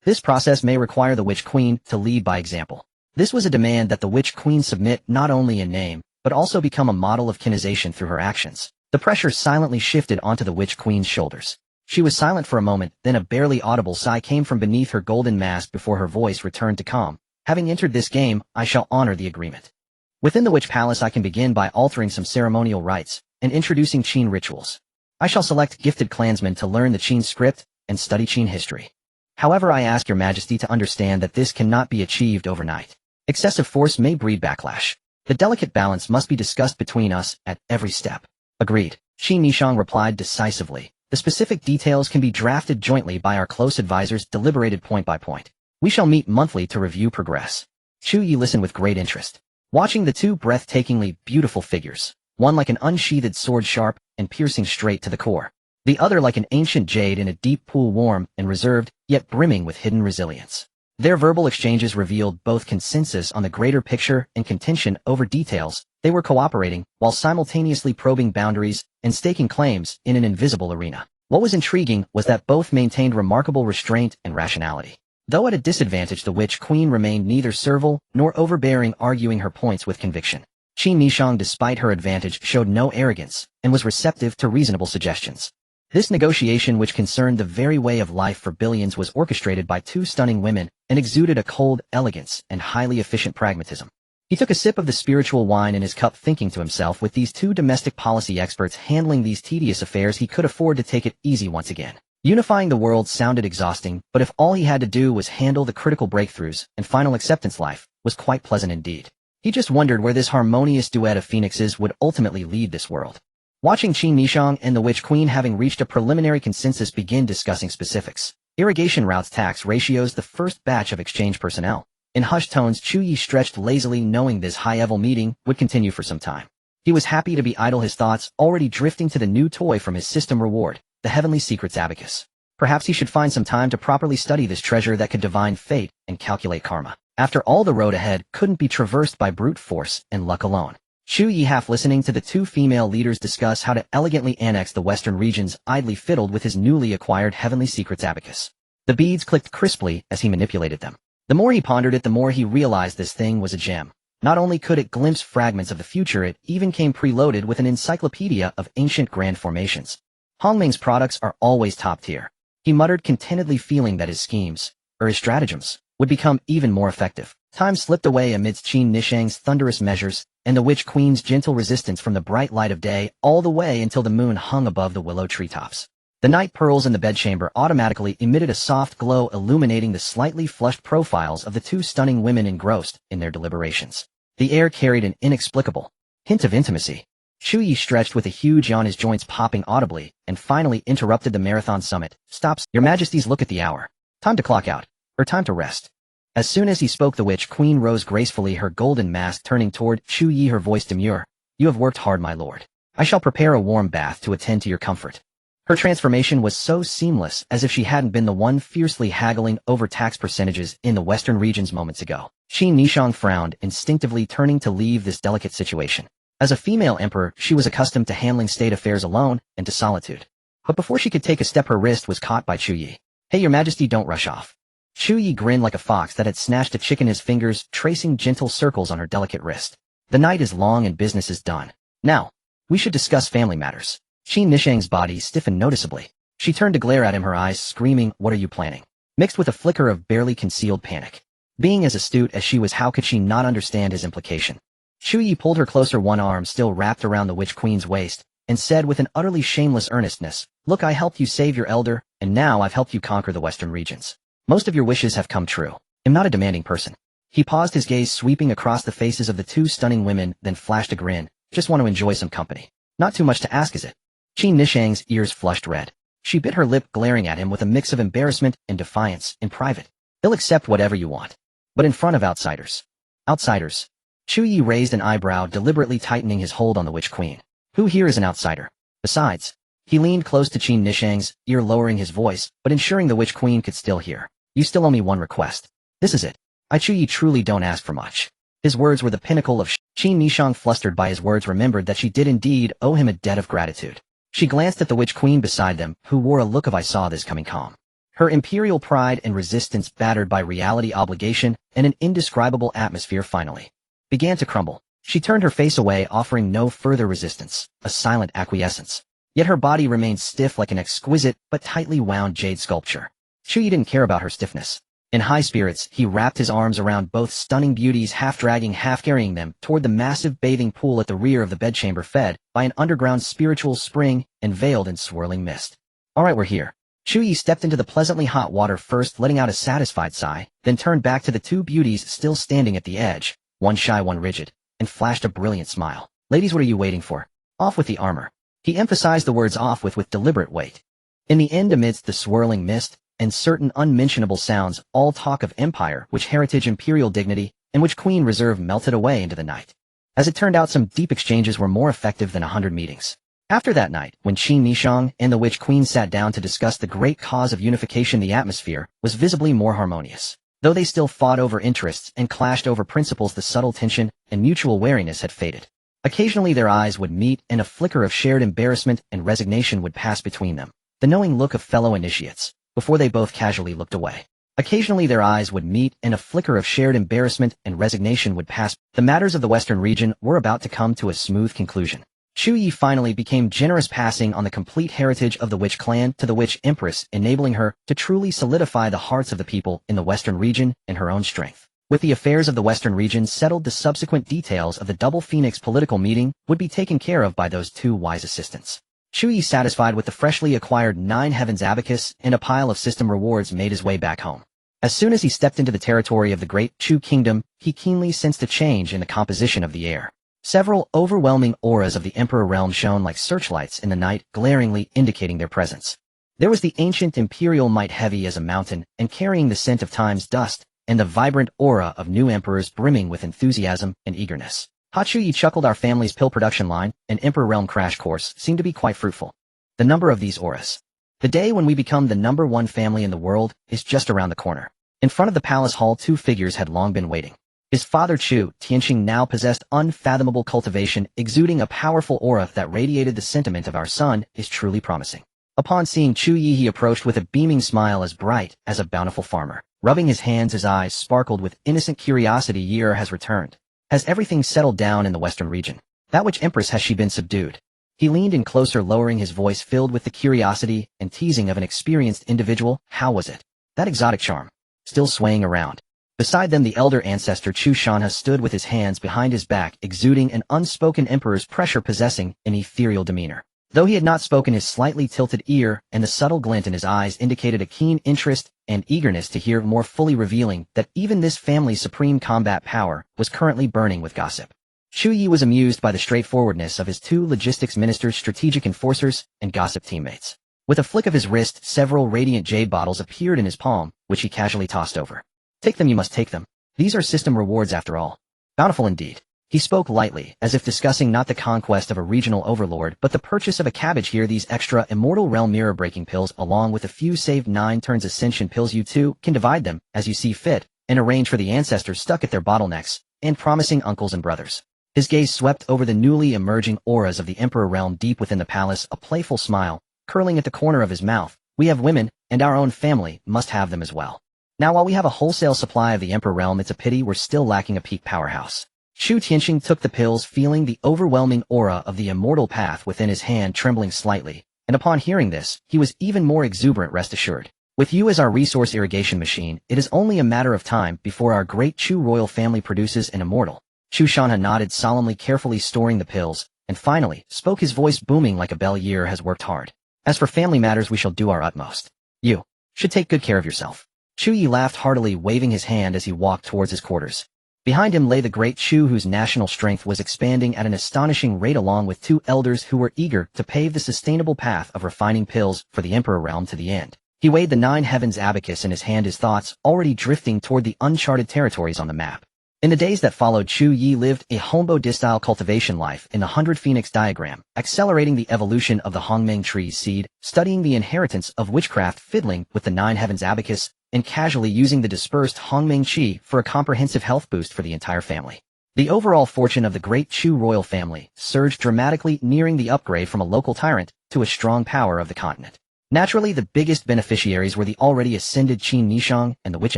This process may require the Witch Queen to lead by example. This was a demand that the Witch Queen submit not only in name, but also become a model of Qinization through her actions. The pressure silently shifted onto the Witch Queen's shoulders. She was silent for a moment, then a barely audible sigh came from beneath her golden mask before her voice returned to calm. Having entered this game, I shall honor the agreement. Within the Witch Palace I can begin by altering some ceremonial rites and introducing Qin rituals. I shall select gifted clansmen to learn the Qin script and study Qin history. However, I ask your Majesty to understand that this cannot be achieved overnight. Excessive force may breed backlash. The delicate balance must be discussed between us at every step. Agreed. Qin Nishang replied decisively. The specific details can be drafted jointly by our close advisors, deliberated point by point. We shall meet monthly to review progress. Chu Ye listened with great interest, watching the two breathtakingly beautiful figures, one like an unsheathed sword, sharp and piercing straight to the core, the other like an ancient jade in a deep pool, warm and reserved, yet brimming with hidden resilience. Their verbal exchanges revealed both consensus on the greater picture and contention over details. They were cooperating, while simultaneously probing boundaries and staking claims in an invisible arena. What was intriguing was that both maintained remarkable restraint and rationality. Though at a disadvantage, the Witch Queen remained neither servile nor overbearing, arguing her points with conviction. Qin Nishang, despite her advantage, showed no arrogance and was receptive to reasonable suggestions. This negotiation, which concerned the very way of life for billions, was orchestrated by two stunning women and exuded a cold elegance and highly efficient pragmatism. He took a sip of the spiritual wine in his cup, thinking to himself, with these two domestic policy experts handling these tedious affairs, he could afford to take it easy once again. Unifying the world sounded exhausting, but if all he had to do was handle the critical breakthroughs and final acceptance, life was quite pleasant indeed. He just wondered where this harmonious duet of phoenixes would ultimately lead this world. Watching Qin Nishang and the Witch Queen, having reached a preliminary consensus, begin discussing specifics. Irrigation routes, tax ratios, the first batch of exchange personnel. In hushed tones, Chu Ye stretched lazily, knowing this high-level meeting would continue for some time. He was happy to be idle, his thoughts already drifting to the new toy from his system reward, the Heavenly Secrets Abacus. Perhaps he should find some time to properly study this treasure that could divine fate and calculate karma. After all, the road ahead couldn't be traversed by brute force and luck alone. Chu Ye, half listening to the two female leaders discuss how to elegantly annex the western regions, idly fiddled with his newly acquired Heavenly Secrets Abacus. The beads clicked crisply as he manipulated them. The more he pondered it, the more he realized this thing was a gem. Not only could it glimpse fragments of the future, it even came preloaded with an encyclopedia of ancient grand formations. Hongming's products are always top tier. He muttered contentedly, feeling that his schemes, or his stratagems, would become even more effective. Time slipped away amidst Qin Nishang's thunderous measures and the Witch Queen's gentle resistance from the bright light of day, all the way until the moon hung above the willow treetops. The night pearls in the bedchamber automatically emitted a soft glow, illuminating the slightly flushed profiles of the two stunning women engrossed in their deliberations. The air carried an inexplicable hint of intimacy. Chu Ye stretched with a huge yawn, his joints popping audibly, and finally interrupted the marathon summit. "Stops, your Majesties, look at the hour. Time to clock out. Or time to rest." As soon as he spoke, the Witch Queen rose gracefully, her golden mask turning toward Chu Ye, her voice demure. "You have worked hard, my lord. I shall prepare a warm bath to attend to your comfort." Her transformation was so seamless, as if she hadn't been the one fiercely haggling over tax percentages in the western regions moments ago. Qin Nishang frowned, instinctively turning to leave this delicate situation. As a female emperor, she was accustomed to handling state affairs alone and to solitude. But before she could take a step, her wrist was caught by Chu Ye. "Hey, your Majesty, don't rush off." Chu Ye grinned like a fox that had snatched a chicken, his fingers tracing gentle circles on her delicate wrist. "The night is long and business is done. Now, we should discuss family matters." Qin Nishang's body stiffened noticeably. She turned to glare at him, her eyes screaming, "What are you planning?" mixed with a flicker of barely concealed panic. Being as astute as she was, how could she not understand his implication? Chu Ye pulled her closer, one arm still wrapped around the Witch Queen's waist, and said with an utterly shameless earnestness, "Look, I helped you save your elder, and now I've helped you conquer the western regions. Most of your wishes have come true. I'm not a demanding person." He paused, his gaze sweeping across the faces of the two stunning women, then flashed a grin. "Just want to enjoy some company. Not too much to ask, is it?" Qin Nishang's ears flushed red. She bit her lip, glaring at him with a mix of embarrassment and defiance. "In private, they'll accept whatever you want. But in front of outsiders." "Outsiders?" Chu Ye raised an eyebrow, deliberately tightening his hold on the Witch Queen. "Who here is an outsider? Besides," he leaned close to Qin Nishang's ear, lowering his voice, but ensuring the Witch Queen could still hear. You still owe me one request. This is it. I Chu Ye truly don't ask for much. His words were the pinnacle of Qin Nishang, flustered by his words, remembered that she did indeed owe him a debt of gratitude. She glanced at the witch queen beside them, who wore a look of "I saw this coming" calm. Her imperial pride and resistance, battered by reality, obligation, and an indescribable atmosphere, finally began to crumble. She turned her face away, offering no further resistance, a silent acquiescence. Yet her body remained stiff like an exquisite but tightly wound jade sculpture. Chu Ye didn't care about her stiffness. In high spirits, he wrapped his arms around both stunning beauties, half dragging, half carrying them toward the massive bathing pool at the rear of the bedchamber, fed by an underground spiritual spring and veiled in swirling mist. All right, we're here. Chu Ye stepped into the pleasantly hot water, first letting out a satisfied sigh, then turned back to the two beauties still standing at the edge, one shy, one rigid, and flashed a brilliant smile. Ladies, what are you waiting for? Off with the armor. He emphasized the words "off with deliberate weight. In the end, amidst the swirling mist and certain unmentionable sounds, all talk of empire, which heritage, imperial dignity, and which queen reserve melted away into the night. As it turned out, some deep exchanges were more effective than 100 meetings. After that night, when Qin Nishang and the witch queen sat down to discuss the great cause of unification, the atmosphere was visibly more harmonious. Though they still fought over interests and clashed over principles, the subtle tension and mutual wariness had faded. Occasionally their eyes would meet, and a flicker of shared embarrassment and resignation would pass between them, the knowing look of fellow initiates, before they both casually looked away. Occasionally their eyes would meet, and a flicker of shared embarrassment and resignation would pass. The matters of the Western region were about to come to a smooth conclusion. Chu Ye finally became generous, passing on the complete heritage of the Witch clan to the Witch Empress, enabling her to truly solidify the hearts of the people in the Western region in her own strength. With the affairs of the Western region settled, the subsequent details of the Double Phoenix political meeting would be taken care of by those two wise assistants. Chu Ye, satisfied with the freshly acquired 9 Heavens abacus and a pile of system rewards, made his way back home. As soon as he stepped into the territory of the Great Chu Kingdom, he keenly sensed a change in the composition of the air. Several overwhelming auras of the Emperor realm shone like searchlights in the night, glaringly indicating their presence. There was the ancient imperial might, heavy as a mountain and carrying the scent of time's dust, and the vibrant aura of new emperors, brimming with enthusiasm and eagerness. Chu Ye chuckled. Our family's pill production line and Emperor realm crash course seemed to be quite fruitful. The number of these auras. The day when we become the #1 family in the world is just around the corner. In front of the palace hall, 2 figures had long been waiting. His father Chu Tianqing now possessed unfathomable cultivation, exuding a powerful aura that radiated the sentiment of "Our son is truly promising." Upon seeing Chu Ye, he approached with a beaming smile as bright as a bountiful farmer. Rubbing his hands, his eyes sparkled with innocent curiosity. "Year has returned. Has everything settled down in the Western region? That Witch Empress, has she been subdued?" He leaned in closer, lowering his voice, filled with the curiosity and teasing of an experienced individual. "How was it? That exotic charm still swaying around?" Beside them, the elder ancestor Chu Shanha stood with his hands behind his back, exuding an unspoken emperor's pressure, possessing an ethereal demeanor. Though he had not spoken, his slightly tilted ear and the subtle glint in his eyes indicated a keen interest and eagerness to hear more, fully revealing that even this family's supreme combat power was currently burning with gossip. Chu Ye was amused by the straightforwardness of his 2 logistics ministers, strategic enforcers, and gossip teammates. With a flick of his wrist, several radiant jade bottles appeared in his palm, which he casually tossed over. "Take them, you must take them. These are system rewards after all. Bountiful indeed." He spoke lightly, as if discussing not the conquest of a regional overlord, but the purchase of a cabbage here. "These extra immortal realm mirror-breaking pills, along with a few saved 9 turns ascension pills. You two can divide them as you see fit, and arrange for the ancestors stuck at their bottlenecks and promising uncles and brothers." His gaze swept over the newly emerging auras of the Emperor realm deep within the palace, a playful smile curling at the corner of his mouth. "We have women, and our own family must have them as well. Now, while we have a wholesale supply of the Emperor realm, it's a pity we're still lacking a peak powerhouse." Chu Tianqing took the pills, feeling the overwhelming aura of the immortal path within his hand, trembling slightly, and upon hearing this, he was even more exuberant. "Rest assured, with you as our resource irrigation machine, it is only a matter of time before our great Chu royal family produces an immortal." Chu Shanha nodded solemnly, carefully storing the pills, and finally spoke, his voice booming like a bell. "Year has worked hard. As for family matters, we shall do our utmost. You should take good care of yourself." Chu Ye laughed heartily, waving his hand as he walked towards his quarters. Behind him lay the great Chu, whose national strength was expanding at an astonishing rate, along with 2 elders who were eager to pave the sustainable path of refining pills for the Emperor realm to the end. He weighed the 9 Heavens abacus in his hand, his thoughts already drifting toward the uncharted territories on the map. In the days that followed, Chu Ye lived a hombo-style cultivation life in the 100 Phoenix diagram, accelerating the evolution of the Hongmeng tree's seed, studying the inheritance of witchcraft, fiddling with the 9 heavens abacus, and casually using the dispersed Hongmeng qi for a comprehensive health boost for the entire family. The overall fortune of the great Chu royal family surged dramatically, nearing the upgrade from a local tyrant to a strong power of the continent. Naturally, the biggest beneficiaries were the already ascended Qin Nishang and the Witch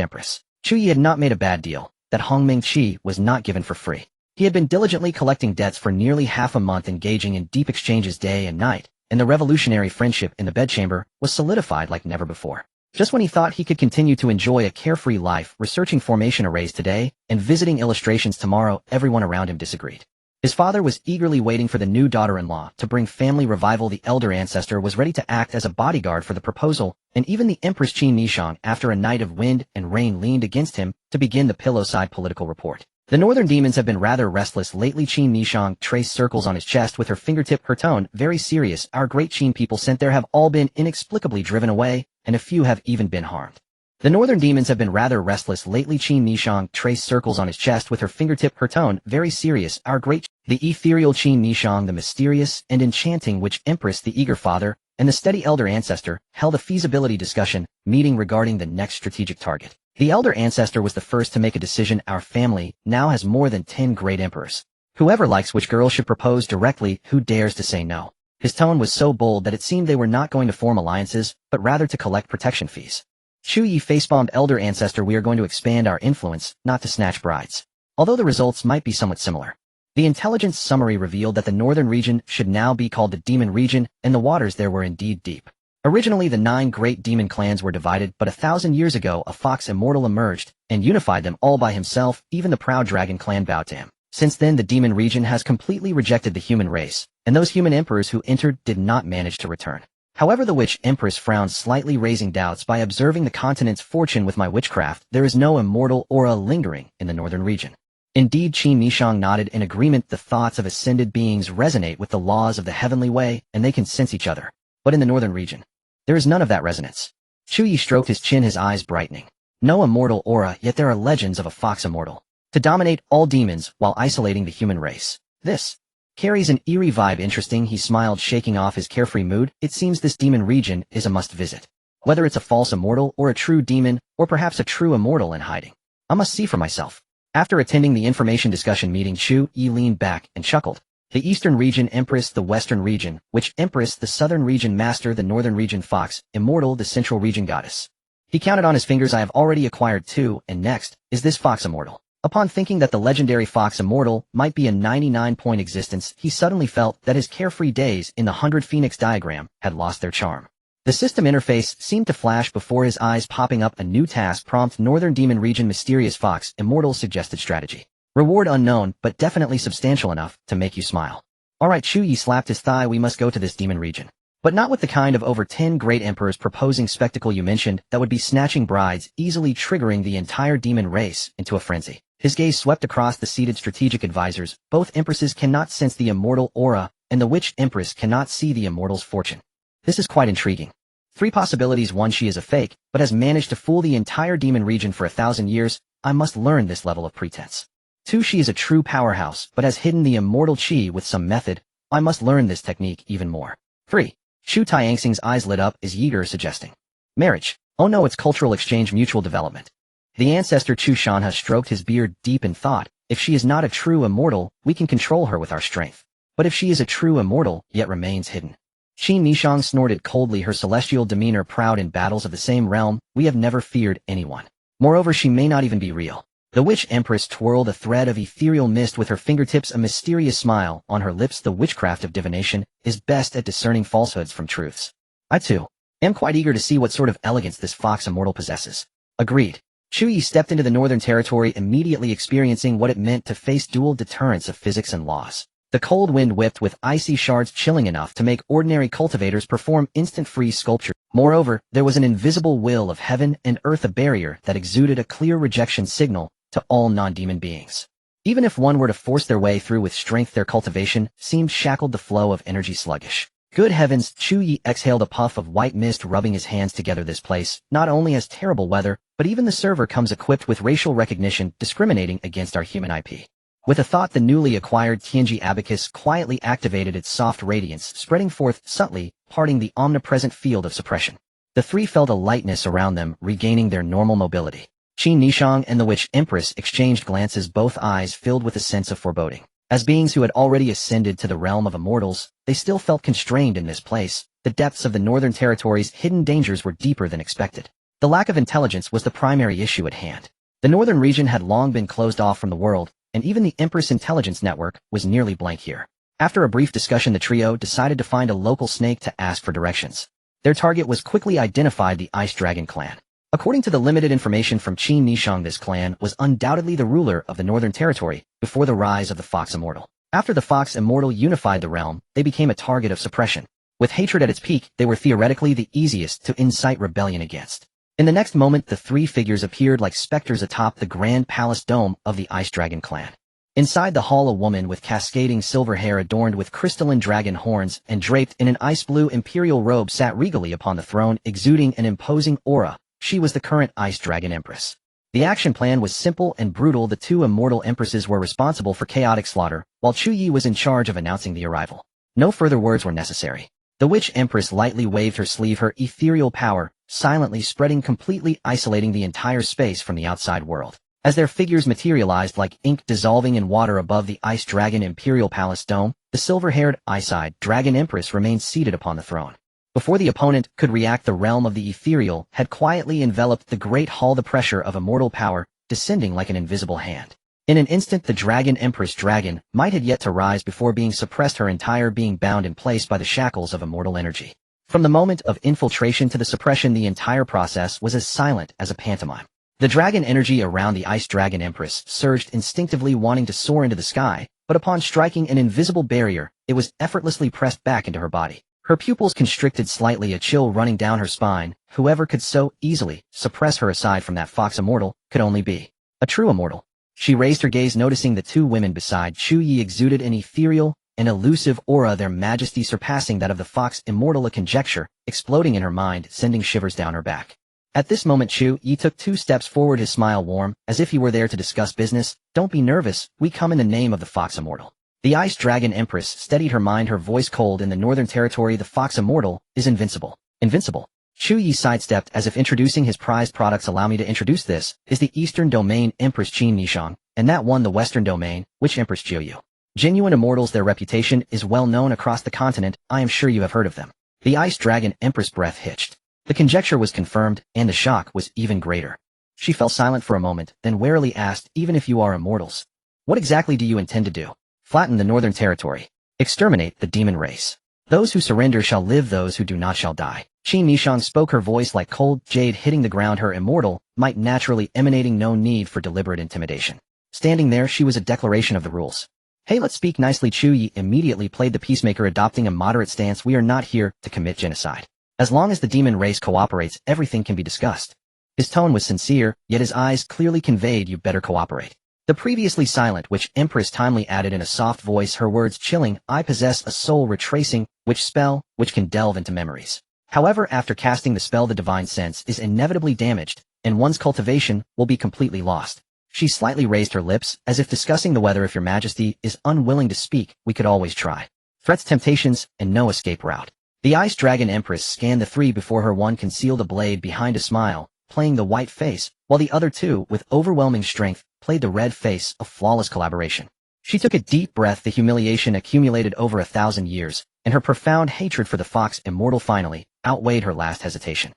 Empress. Chu Ye had not made a bad deal. That Hongmeng qi was not given for free. He had been diligently collecting debts for nearly half a month, engaging in deep exchanges day and night, and the revolutionary friendship in the bedchamber was solidified like never before. Just when he thought he could continue to enjoy a carefree life, researching formation arrays today and visiting illustrations tomorrow, everyone around him disagreed. His father was eagerly waiting for the new daughter-in-law to bring family revival. The elder ancestor was ready to act as a bodyguard for the proposal, and even the Empress Qin Nishang, after a night of wind and rain, leaned against him to begin the pillow-side political report. The northern demons have been rather restless lately. Qin Nishang traced circles on his chest with her fingertip, her tone very serious. Our great Qin people sent there have all been inexplicably driven away, and a few have even been harmed. The northern demons have been rather restless lately. Qin Nishang traced circles on his chest with her fingertip, her tone very serious. Our great, the ethereal Qin Nishang, the mysterious and enchanting witch empress, the eager father, and the steady elder ancestor held a feasibility discussion meeting regarding the next strategic target. The elder ancestor was the first to make a decision. Our family now has more than 10 great emperors. Whoever likes which girl should propose directly. Who dares to say no? His tone was so bold that it seemed they were not going to form alliances, but rather to collect protection fees. Chu Ye facepalmed. Elder ancestor, we are going to expand our influence, not to snatch brides. Although the results might be somewhat similar. The intelligence summary revealed that the northern region should now be called the demon region, and the waters there were indeed deep. Originally the 9 great demon clans were divided, but 1,000 years ago a fox immortal emerged and unified them all by himself. Even the proud dragon clan bowed to him. Since then the demon region has completely rejected the human race, and those human emperors who entered did not manage to return. However, the witch empress frowned slightly, raising doubts by observing the continent's fortune with my witchcraft. There is no immortal aura lingering in the northern region. Indeed, Qin Nishang nodded in agreement. The thoughts of ascended beings resonate with the laws of the heavenly way, and they can sense each other. But in the northern region, there is none of that resonance. Chu Ye stroked his chin, his eyes brightening. No immortal aura, yet there are legends of a fox immortal to dominate all demons while isolating the human race. This carries an eerie vibe. Interesting, he smiled, shaking off his carefree mood. It seems this demon region is a must-visit. Whether it's a false immortal or a true demon, or perhaps a true immortal in hiding, I must see for myself. After attending the information discussion meeting, Chu Ye leaned back and chuckled. The eastern region empress, the western region witch empress, the southern region master, the northern region fox immortal, the central region goddess. He counted on his fingers. I have already acquired 2, and next is this fox immortal. Upon thinking that the legendary fox immortal might be a 99-point existence, he suddenly felt that his carefree days in the 100 Phoenix diagram had lost their charm. The system interface seemed to flash before his eyes, popping up a new task prompt. Northern Demon Region Mysterious Fox Immortal Suggested Strategy. Reward unknown, but definitely substantial enough to make you smile. Alright, Chu Ye slapped his thigh. We must go to this demon region. But not with the kind of over 10 great emperors proposing spectacle you mentioned that would be snatching brides, easily triggering the entire demon race into a frenzy. His gaze swept across the seated strategic advisors. Both empresses cannot sense the immortal aura, and the witch empress cannot see the immortal's fortune. This is quite intriguing. 3 possibilities. 1. She is a fake, but has managed to fool the entire demon region for 1,000 years. I must learn this level of pretense. 2. She is a true powerhouse, but has hidden the immortal qi with some method. I must learn this technique even more. 3. Shu Tianxing's eyes lit up, is Yeager suggesting marriage. Oh no, it's cultural exchange, mutual development. The ancestor Chu Shanha stroked his beard deep in thought. If she is not a true immortal, we can control her with our strength. But if she is a true immortal, yet remains hidden. Qin Nishang snorted coldly, her celestial demeanor proud. In battles of the same realm, we have never feared anyone. Moreover, she may not even be real. The witch empress twirled a thread of ethereal mist with her fingertips, a mysterious smile on her lips. The witchcraft of divination is best at discerning falsehoods from truths. I too am quite eager to see what sort of elegance this fox immortal possesses. Agreed. Chu Ye stepped into the northern territory, immediately experiencing what it meant to face dual deterrents of physics and laws. The cold wind whipped with icy shards, chilling enough to make ordinary cultivators perform instant freeze sculpture. Moreover, there was an invisible will of heaven and earth, a barrier that exuded a clear rejection signal to all non-demon beings. Even if one were to force their way through with strength, their cultivation seemed shackled, the flow of energy sluggish. Good heavens, Chu Ye exhaled a puff of white mist, rubbing his hands together. This place not only has terrible weather, but even the server comes equipped with racial recognition discriminating against our human IP. With a thought, the newly acquired Tianji abacus quietly activated its soft radiance, spreading forth subtly, parting the omnipresent field of suppression. The three felt a lightness around them, regaining their normal mobility. Qi Nishang and the Witch Empress exchanged glances, both eyes filled with a sense of foreboding. As beings who had already ascended to the realm of immortals, they still felt constrained in this place. The depths of the Northern Territory's hidden dangers were deeper than expected. The lack of intelligence was the primary issue at hand. The northern region had long been closed off from the world, and even the Empress intelligence network was nearly blank here. After a brief discussion, the trio decided to find a local snake to ask for directions. Their target was quickly identified: the Ice Dragon clan. According to the limited information from Qi Nishang, this clan was undoubtedly the ruler of the Northern Territory before the rise of the Fox Immortal. After the Fox Immortal unified the realm, they became a target of suppression. With hatred at its peak, they were theoretically the easiest to incite rebellion against. In the next moment, the three figures appeared like specters atop the grand palace dome of the Ice Dragon clan. Inside the hall, a woman with cascading silver hair adorned with crystalline dragon horns and draped in an ice-blue imperial robe sat regally upon the throne, exuding an imposing aura. She was the current Ice Dragon Empress. The action plan was simple and brutal. The two immortal empresses were responsible for chaotic slaughter, while Chu Ye was in charge of announcing the arrival. No further words were necessary. The Witch Empress lightly waved her sleeve, her ethereal power silently spreading, completely isolating the entire space from the outside world. As their figures materialized like ink dissolving in water above the Ice Dragon Imperial Palace dome, the silver-haired, ice-eyed Dragon Empress remained seated upon the throne. Before the opponent could react, the realm of the ethereal had quietly enveloped the great hall, the pressure of immortal power descending like an invisible hand. In an instant, the Dragon Empress dragon might had yet to rise before being suppressed, her entire being bound in place by the shackles of immortal energy. From the moment of infiltration to the suppression, the entire process was as silent as a pantomime. The dragon energy around the Ice Dragon Empress surged instinctively, wanting to soar into the sky, but upon striking an invisible barrier, it was effortlessly pressed back into her body. Her pupils constricted slightly, a chill running down her spine. Whoever could so easily suppress her, aside from that Fox Immortal, could only be a true immortal. She raised her gaze, noticing the two women beside Chu Ye exuded an ethereal and elusive aura, their majesty surpassing that of the Fox Immortal, a conjecture exploding in her mind, sending shivers down her back. At this moment, Chu Ye took 2 steps forward, his smile warm, as if he were there to discuss business. "Don't be nervous, we come in the name of the Fox Immortal." The Ice Dragon Empress steadied her mind, her voice cold. "In the Northern Territory, the Fox Immortal is invincible." Invincible? Chu Ye sidestepped as if introducing his prized products. "Allow me to introduce. This is the Eastern Domain Empress Qin Nishang, and that one the Western Domain, Witch Empress Chu Ye. Genuine immortals, their reputation is well known across the continent. I am sure you have heard of them." The Ice Dragon Empress' breath hitched. The conjecture was confirmed, and the shock was even greater. She fell silent for a moment, then warily asked, "Even if you are immortals, what exactly do you intend to do?" "Flatten the Northern Territory. Exterminate the demon race. Those who surrender shall live, those who do not shall die." Qin Nishang spoke, her voice like cold jade hitting the ground, her immortal might naturally emanating, no need for deliberate intimidation. Standing there, she was a declaration of the rules. "Hey, let's speak nicely." Chu Ye immediately played the peacemaker, adopting a moderate stance. "We are not here to commit genocide. As long as the demon race cooperates, everything can be discussed." His tone was sincere, yet his eyes clearly conveyed, "You better cooperate." The previously silent Witch Empress timely added in a soft voice, her words chilling, "I possess a soul retracing witch spell which can delve into memories. However, after casting the spell, the divine sense is inevitably damaged, and one's cultivation will be completely lost." She slightly raised her lips, as if discussing the weather. "If your majesty is unwilling to speak, we could always try. Threats, temptations, and no escape route." The Ice Dragon Empress scanned the three before her. One concealed a blade behind a smile, playing the white face, while the other two, with overwhelming strength, played the red face of flawless collaboration. She took a deep breath. The humiliation accumulated over 1,000 years, and her profound hatred for the Fox Immortal finally outweighed her last hesitation.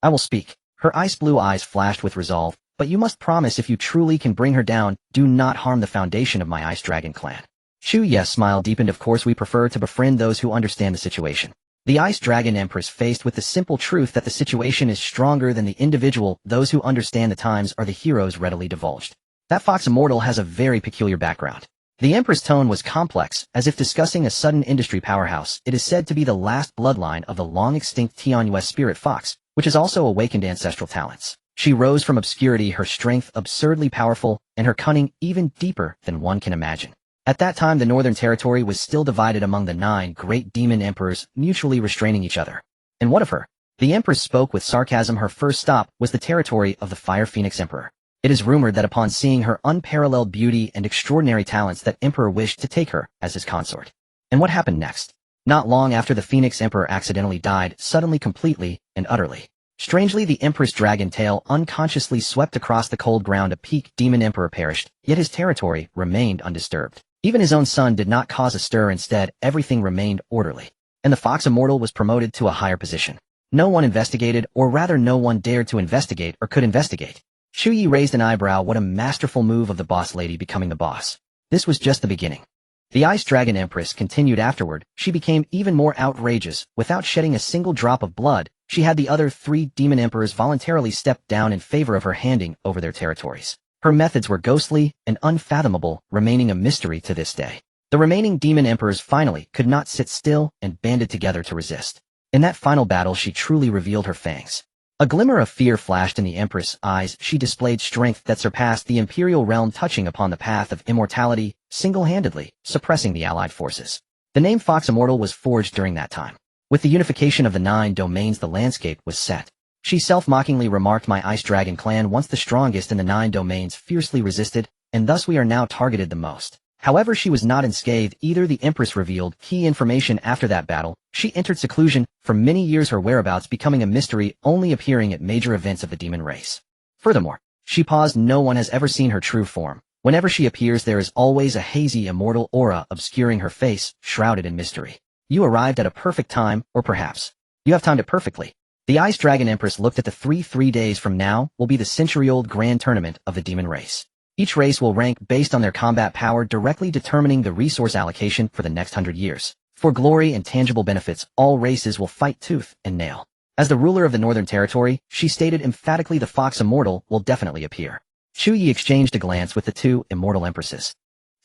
"I will speak." Her ice-blue eyes flashed with resolve, "but you must promise, if you truly can bring her down, do not harm the foundation of my Ice Dragon clan." Chu Ye's smile deepened. "Of course, we prefer to befriend those who understand the situation." The Ice Dragon Empress faced with the simple truth that the situation is stronger than the individual. Those who understand the times are the heroes, readily divulged. "That Fox Immortal has a very peculiar background." The Empress' tone was complex, as if discussing a sudden industry powerhouse. "It is said to be the last bloodline of the long-extinct Tianyue spirit fox, which has also awakened ancestral talents. She rose from obscurity, her strength absurdly powerful, and her cunning even deeper than one can imagine. At that time, the Northern Territory was still divided among the 9 great demon emperors, mutually restraining each other." "And what of her?" The Empress spoke with sarcasm. Her first stop was the territory of the Fire Phoenix Emperor. It is rumored that upon seeing her unparalleled beauty and extraordinary talents that Emperor wished to take her as his consort. And what happened next? Not long after the Phoenix Emperor accidentally died, suddenly, completely, and utterly. Strangely, the Empress dragon tail unconsciously swept across the cold ground. A peak demon emperor perished, yet his territory remained undisturbed. Even his own son did not cause a stir. Instead, everything remained orderly. And the Fox Immortal was promoted to a higher position. No one investigated, or rather no one dared to investigate or could investigate. Chu Ye raised an eyebrow. What a masterful move of the boss lady becoming the boss. This was just the beginning. The Ice Dragon Empress continued afterward. She became even more outrageous. Without shedding a single drop of blood, she had the other 3 demon emperors voluntarily step down in favor of her, handing over their territories. Her methods were ghostly and unfathomable, remaining a mystery to this day. The remaining demon emperors finally could not sit still and banded together to resist. In that final battle, she truly revealed her fangs. A glimmer of fear flashed in the Empress' eyes. She displayed strength that surpassed the Imperial realm, touching upon the path of immortality, single-handedly, suppressing the allied forces. The name Fox Immortal was forged during that time. With the unification of the 9 domains, the landscape was set. She self-mockingly remarked, "My Ice Dragon clan, once the strongest in the 9 domains, fiercely resisted, and thus we are now targeted the most." However, she was not unscathed either. The Empress revealed key information after that battle. She entered seclusion for many years, her whereabouts becoming a mystery, only appearing at major events of the demon race. Furthermore, she paused. No one has ever seen her true form. Whenever she appears, there is always a hazy immortal aura obscuring her face, shrouded in mystery. You arrived at a perfect time, or perhaps you have timed it perfectly. The Ice Dragon Empress looked at the 3 days from now will be the century-old grand tournament of the demon race. Each race will rank based on their combat power, directly determining the resource allocation for the next 100 years. For glory and tangible benefits, all races will fight tooth and nail. As the ruler of the Northern Territory, she stated emphatically, the Fox Immortal will definitely appear. Chu Ye exchanged a glance with the 2 immortal empresses.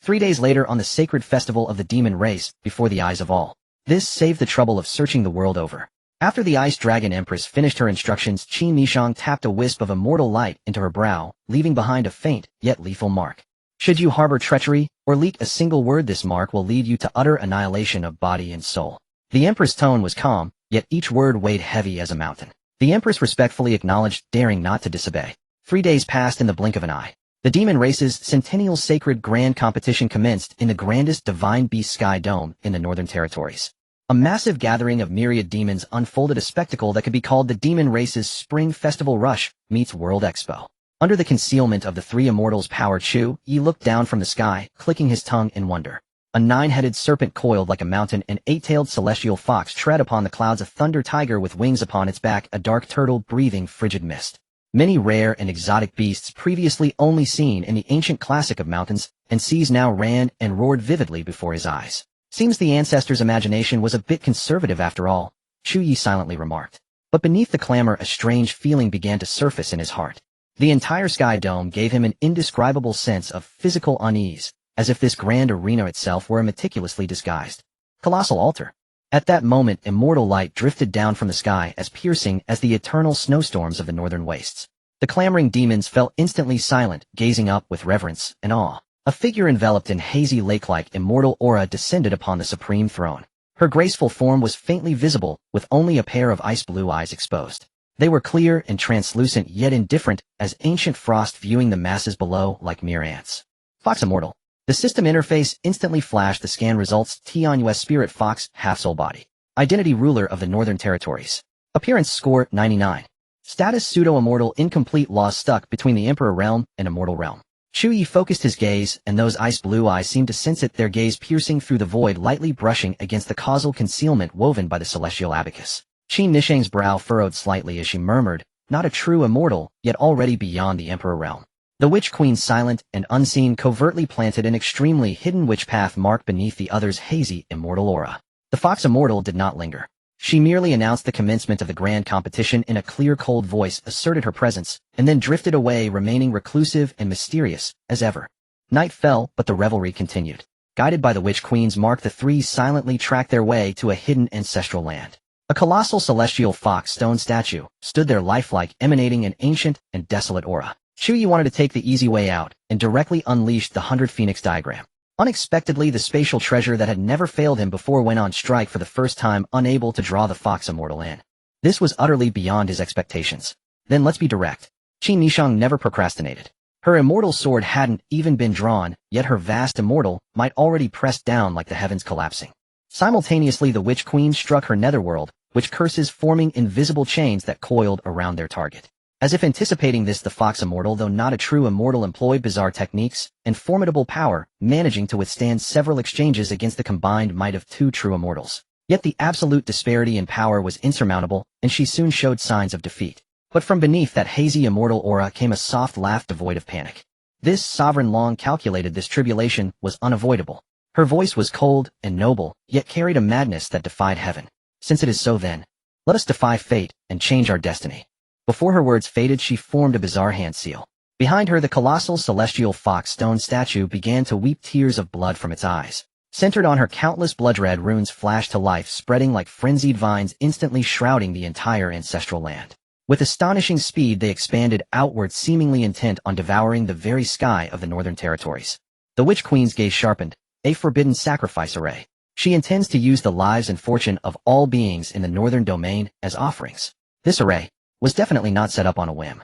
3 days later, on the sacred festival of the demon race, before the eyes of all. This saved the trouble of searching the world over. After the Ice Dragon Empress finished her instructions, Qin Mishang tapped a wisp of immortal light into her brow, leaving behind a faint, yet lethal mark. Should you harbor treachery, or leak a single word, this mark will lead you to utter annihilation of body and soul. The Empress' tone was calm, yet each word weighed heavy as a mountain. The Empress respectfully acknowledged, daring not to disobey. 3 days passed in the blink of an eye. The Demon Race's centennial sacred grand competition commenced in the grandest divine beast sky dome in the Northern Territories. A massive gathering of myriad demons unfolded, a spectacle that could be called the Demon Race's Spring Festival Rush meets World Expo. Under the concealment of the 3 immortals' power, Chu Ye looked down from the sky, clicking his tongue in wonder. A 9-headed serpent coiled like a mountain, an 8-tailed celestial fox tread upon the clouds, a thunder tiger with wings upon its back, a dark turtle breathing frigid mist. Many rare and exotic beasts previously only seen in the ancient classic of mountains and seas now ran and roared vividly before his eyes. Seems the ancestors' imagination was a bit conservative after all, Chu Ye silently remarked. But beneath the clamor, a strange feeling began to surface in his heart. The entire sky dome gave him an indescribable sense of physical unease, as if this grand arena itself were a meticulously disguised colossal altar. At that moment, immortal light drifted down from the sky, as piercing as the eternal snowstorms of the northern wastes. The clamoring demons fell instantly silent, gazing up with reverence and awe. A figure enveloped in hazy lake-like immortal aura descended upon the supreme throne. Her graceful form was faintly visible, with only a pair of ice-blue eyes exposed. They were clear and translucent, yet indifferent, as ancient frost viewing the masses below like mere ants. Fox Immortal. The system interface instantly flashed the scan results. Tianyu's Spirit Fox, Half-Soul Body. Identity Ruler of the Northern Territories. Appearance Score 99. Status Pseudo-Immortal. Incomplete. Laws stuck between the Emperor Realm and Immortal Realm. Chu Ye focused his gaze, and those ice-blue eyes seemed to sense it, their gaze piercing through the void, lightly brushing against the causal concealment woven by the celestial abacus. Qin Nishang's brow furrowed slightly as she murmured, not a true immortal, yet already beyond the Emperor Realm. The Witch Queen, silent and unseen, covertly planted an extremely hidden witch path mark beneath the other's hazy immortal aura. The Fox Immortal did not linger. She merely announced the commencement of the grand competition in a clear, cold voice, asserted her presence, and then drifted away, remaining reclusive and mysterious as ever. Night fell, but the revelry continued. Guided by the Witch Queen's mark, the 3 silently tracked their way to a hidden ancestral land. A colossal celestial fox stone statue stood there, lifelike, emanating an ancient and desolate aura. Chu Ye wanted to take the easy way out and directly unleashed the 100 Phoenix diagram. Unexpectedly, the spatial treasure that had never failed him before went on strike for the first time, unable to draw the Fox Immortal in. This was utterly beyond his expectations. Then let's be direct. Qi Nishang never procrastinated. Her immortal sword hadn't even been drawn, yet her vast immortal might already pressed down like the heavens collapsing. Simultaneously the Witch Queen struck her netherworld, witch curses forming invisible chains that coiled around their target. As if anticipating this, the Fox Immortal, though not a true immortal, employed bizarre techniques and formidable power, managing to withstand several exchanges against the combined might of two true immortals. Yet the absolute disparity in power was insurmountable, and she soon showed signs of defeat. But from beneath that hazy immortal aura came a soft laugh devoid of panic. This sovereign long calculated this tribulation was unavoidable. Her voice was cold and noble, yet carried a madness that defied heaven. Since it is so, then, let us defy fate and change our destiny. Before her words faded, she formed a bizarre hand seal. Behind her, the colossal celestial fox stone statue began to weep tears of blood from its eyes. Centered on her, countless blood-red runes flashed to life, spreading like frenzied vines, instantly shrouding the entire ancestral land. With astonishing speed, they expanded outward, seemingly intent on devouring the very sky of the northern territories. The Witch Queen's gaze sharpened. A forbidden sacrifice array. She intends to use the lives and fortune of all beings in the northern domain as offerings. This array was definitely not set up on a whim.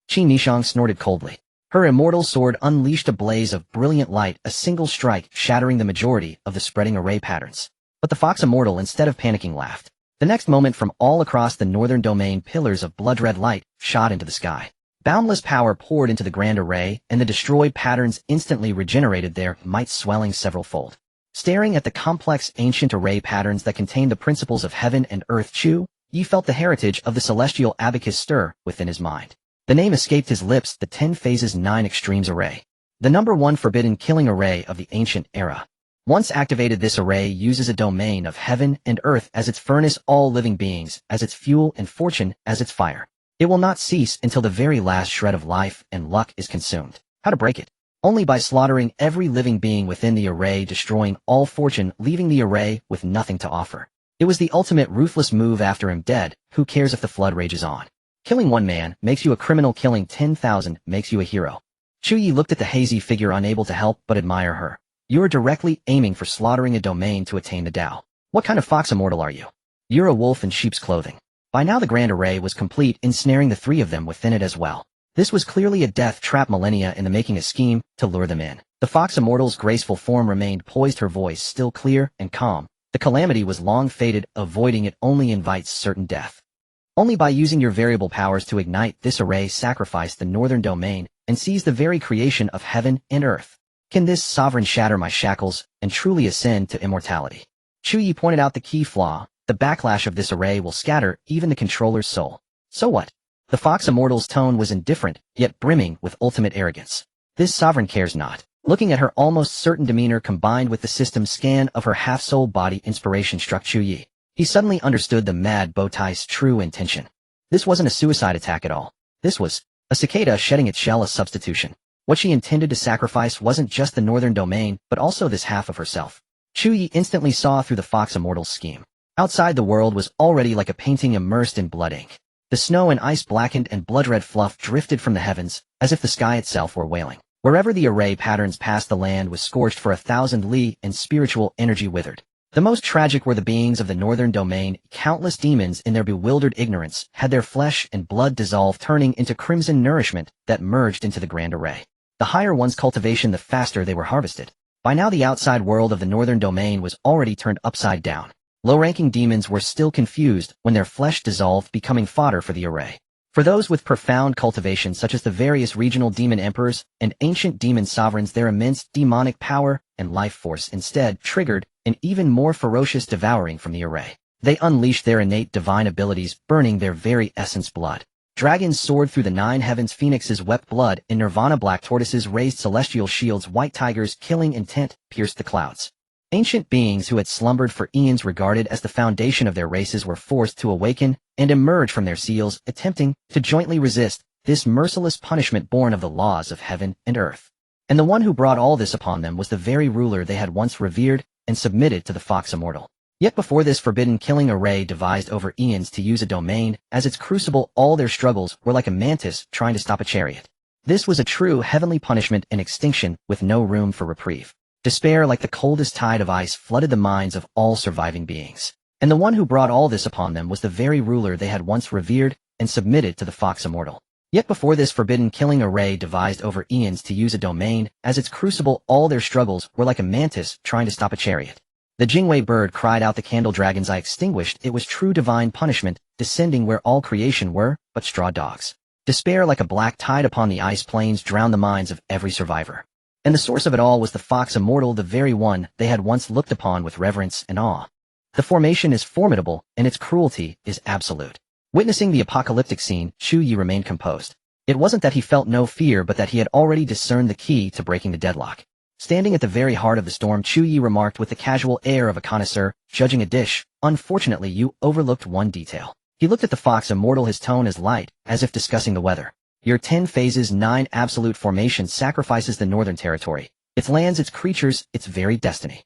Qi Nishang snorted coldly. Her immortal sword unleashed a blaze of brilliant light, a single strike shattering the majority of the spreading array patterns. But the Fox Immortal, instead of panicking, laughed. The next moment, from all across the northern domain, pillars of blood-red light shot into the sky. Boundless power poured into the grand array, and the destroyed patterns instantly regenerated, their might swelling several-fold. Staring at the complex ancient array patterns that contained the principles of heaven and earth, Chu Ye felt the heritage of the celestial abacus stir within his mind. The name escaped his lips, the 10 phases 9 extremes array. The number 1 forbidden killing array of the ancient era. Once activated, this array uses a domain of heaven and earth as its furnace, all living beings as its fuel, and fortune as its fire. It will not cease until the very last shred of life and luck is consumed. How to break it? Only by slaughtering every living being within the array, destroying all fortune, leaving the array with nothing to offer. It was the ultimate ruthless move. After him dead, who cares if the flood rages on? Killing one man makes you a criminal, killing 10,000 makes you a hero. Chu Ye looked at the hazy figure, unable to help but admire her. You are directly aiming for slaughtering a domain to attain the Tao. What kind of Fox Immortal are you? You're a wolf in sheep's clothing. By now the grand array was complete, ensnaring the 3 of them within it as well. This was clearly a death trap, millennia in the making, a scheme to lure them in. The Fox Immortal's graceful form remained poised, her voice still clear and calm. The calamity was long faded, avoiding it only invites certain death. Only by using your variable powers to ignite this array, sacrifice the northern domain, and seize the very creation of heaven and earth. Can this sovereign shatter my shackles and truly ascend to immortality? Chu Ye pointed out the key flaw. The backlash of this array will scatter even the controller's soul. So what? The Fox Immortal's tone was indifferent, yet brimming with ultimate arrogance. This sovereign cares not. Looking at her almost certain demeanor combined with the system scan of her half-soul body, inspiration struck Chu Ye. He suddenly understood the mad bowtie's true intention. This wasn't a suicide attack at all. This was a cicada shedding its shell, a substitution. What she intended to sacrifice wasn't just the northern domain, but also this half of herself. Chu Ye instantly saw through the Fox Immortal's scheme. Outside, the world was already like a painting immersed in blood ink. The snow and ice blackened, and blood-red fluff drifted from the heavens, as if the sky itself were wailing. Wherever the array patterns passed, the land was scorched for 1,000 li, and spiritual energy withered. The most tragic were the beings of the northern domain. Countless demons, in their bewildered ignorance, had their flesh and blood dissolve, turning into crimson nourishment that merged into the grand array. The higher one's cultivation, the faster they were harvested. By now the outside world of the northern domain was already turned upside down. Low-ranking demons were still confused when their flesh dissolved, becoming fodder for the array. For those with profound cultivation, such as the various regional demon emperors and ancient demon sovereigns, their immense demonic power and life force instead triggered an even more ferocious devouring from the array. They unleashed their innate divine abilities, burning their very essence blood. Dragons soared through the 9 heavens, phoenixes wept blood in nirvana, black tortoises raised celestial shields, white tigers killing intent pierced the clouds. Ancient beings who had slumbered for eons, regarded as the foundation of their races, were forced to awaken and emerge from their seals, attempting to jointly resist this merciless punishment born of the laws of heaven and earth. And the one who brought all this upon them was the very ruler they had once revered and submitted to, the Fox Immortal. Yet before this forbidden killing array devised over eons to use a domain as its crucible, all their struggles were like a mantis trying to stop a chariot. This was a true heavenly punishment and extinction with no room for reprieve. Despair, like the coldest tide of ice, flooded the minds of all surviving beings. And the one who brought all this upon them was the very ruler they had once revered and submitted to the Fox Immortal. Yet before this forbidden killing array devised over eons to use a domain as its crucible, all their struggles were like a mantis trying to stop a chariot. The Jingwei bird cried out, the candle dragon's eye extinguished. It was true divine punishment, descending where all creation were but straw dogs. Despair like a black tide upon the ice plains drowned the minds of every survivor. And the source of it all was the Fox Immortal, the very one they had once looked upon with reverence and awe. The formation is formidable, and its cruelty is absolute. Witnessing the apocalyptic scene, Chu Ye remained composed. It wasn't that he felt no fear, but that he had already discerned the key to breaking the deadlock. Standing at the very heart of the storm, Chu Ye remarked with the casual air of a connoisseur, judging a dish, "Unfortunately, you overlooked one detail." He looked at the Fox Immortal, his tone as light, as if discussing the weather. "Your 10 phases, 9 absolute formations sacrifices the Northern Territory, its lands, its creatures, its very destiny.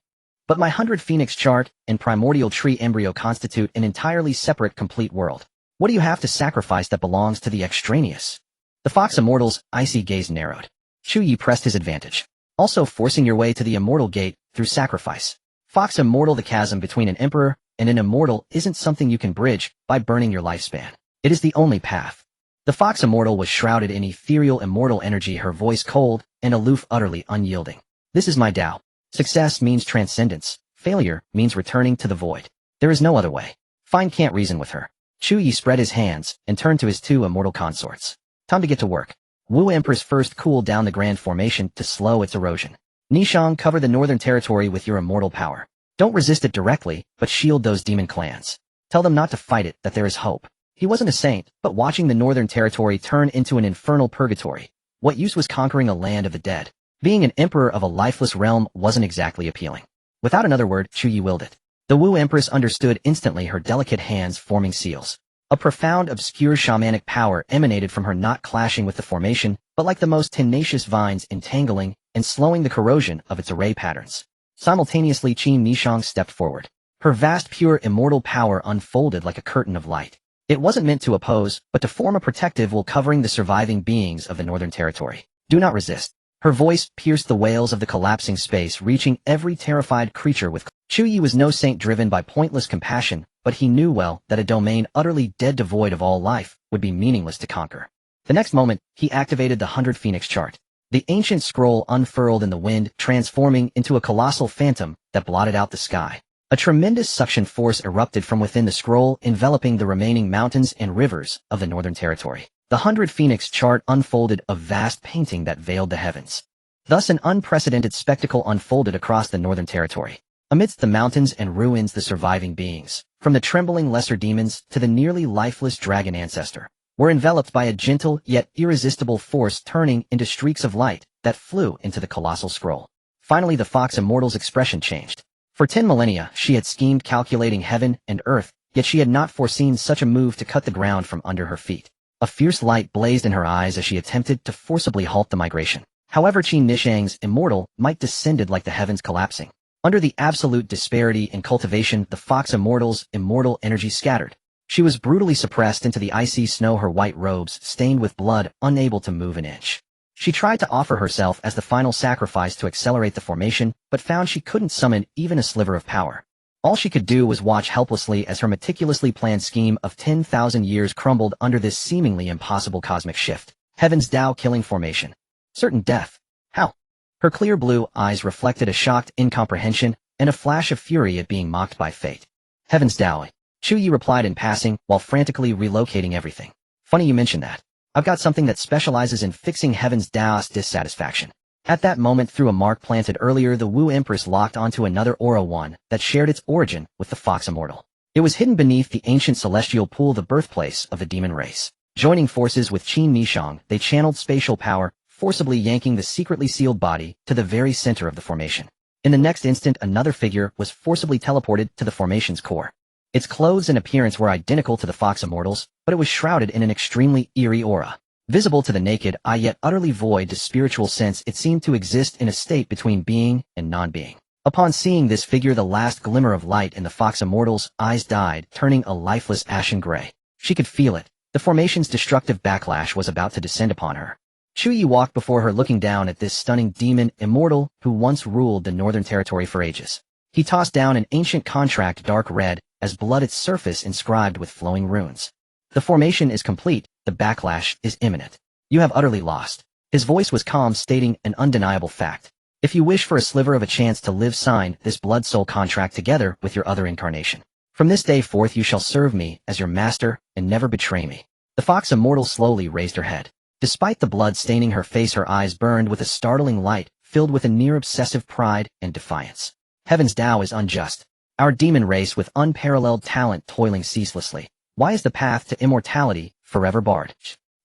But my 100 Phoenix chart and primordial tree embryo constitute an entirely separate, complete world. What do you have to sacrifice that belongs to the extraneous?" The Fox Immortal's icy gaze narrowed. Chu Ye pressed his advantage. "Also forcing your way to the immortal gate through sacrifice. Fox Immortal, the chasm between an emperor and an immortal isn't something you can bridge by burning your lifespan. It is the only path." The Fox Immortal was shrouded in ethereal immortal energy, her voice cold and aloof, utterly unyielding. "This is my Tao. Success means transcendence. Failure means returning to the void. There is no other way. Fine, can't reason with her." Chu Ye spread his hands and turned to his 2 immortal consorts. "Time to get to work. Wu Empress first, cool down the grand formation to slow its erosion. Nishang, cover the Northern Territory with your immortal power. Don't resist it directly, but shield those demon clans. Tell them not to fight it, that there is hope." He wasn't a saint, but watching the Northern Territory turn into an infernal purgatory, what use was conquering a land of the dead? Being an emperor of a lifeless realm wasn't exactly appealing. Without another word, Chu Ye willed it. The Wu Empress understood instantly, her delicate hands forming seals. A profound, obscure shamanic power emanated from her, not clashing with the formation, but like the most tenacious vines entangling and slowing the corrosion of its array patterns. Simultaneously, Qin Nishang stepped forward. Her vast, pure, immortal power unfolded like a curtain of light. It wasn't meant to oppose, but to form a protective wall covering the surviving beings of the Northern Territory. "Do not resist." Her voice pierced the wails of the collapsing space, reaching every terrified creature with. Chu Ye was no saint driven by pointless compassion, but he knew well that a domain utterly dead, devoid of all life, would be meaningless to conquer. The next moment, he activated the 100 Phoenix chart. The ancient scroll unfurled in the wind, transforming into a colossal phantom that blotted out the sky. A tremendous suction force erupted from within the scroll, enveloping the remaining mountains and rivers of the Northern Territory. The 100 Phoenix chart unfolded, a vast painting that veiled the heavens. Thus an unprecedented spectacle unfolded across the Northern Territory. Amidst the mountains and ruins, the surviving beings, from the trembling lesser demons to the nearly lifeless dragon ancestor, were enveloped by a gentle yet irresistible force, turning into streaks of light that flew into the colossal scroll. Finally, the Fox Immortal's expression changed. For 10 millennia, she had schemed, calculating heaven and earth, yet she had not foreseen such a move to cut the ground from under her feet. A fierce light blazed in her eyes as she attempted to forcibly halt the migration. However, Qin Nishang's immortal might descended like the heavens collapsing. Under the absolute disparity in cultivation, the Fox Immortal's immortal energy scattered. She was brutally suppressed into the icy snow, her white robes stained with blood, unable to move an inch. She tried to offer herself as the final sacrifice to accelerate the formation, but found she couldn't summon even a sliver of power. All she could do was watch helplessly as her meticulously planned scheme of 10,000 years crumbled under this seemingly impossible cosmic shift. Heaven's Tao killing formation. Certain death. How? Her clear blue eyes reflected a shocked incomprehension and a flash of fury at being mocked by fate. Heaven's Tao. Chu Ye replied in passing, while frantically relocating everything. Funny you mention that. I've got something that specializes in fixing Heaven's Tao's dissatisfaction. At that moment, through a mark planted earlier, the Wu Empress locked onto another aura, one that shared its origin with the Fox Immortal. It was hidden beneath the ancient celestial pool, the birthplace of the demon race. Joining forces with Qin Nishang, they channeled spatial power, forcibly yanking the secretly sealed body to the very center of the formation. In the next instant, another figure was forcibly teleported to the formation's core. Its clothes and appearance were identical to the Fox Immortal's, but it was shrouded in an extremely eerie aura. Visible to the naked eye, yet utterly void to spiritual sense, it seemed to exist in a state between being and non-being. Upon seeing this figure, the last glimmer of light in the Fox Immortal's eyes died, turning a lifeless ashen gray. She could feel it. The formation's destructive backlash was about to descend upon her. Chu Ye walked before her, looking down at this stunning demon immortal who once ruled the Northern Territory for ages. He tossed down an ancient contract, dark red, as blood its surface inscribed with flowing runes. The formation is complete, the backlash is imminent. You have utterly lost. His voice was calm, stating an undeniable fact. If you wish for a sliver of a chance to live, sign this blood-soul contract together with your other incarnation. From this day forth you shall serve me as your master and never betray me. The fox immortal slowly raised her head. Despite the blood staining her face, her eyes burned with a startling light, filled with a near-obsessive pride and defiance. Heaven's Dao is unjust. Our demon race with unparalleled talent toiling ceaselessly. Why is the path to immortality forever barred?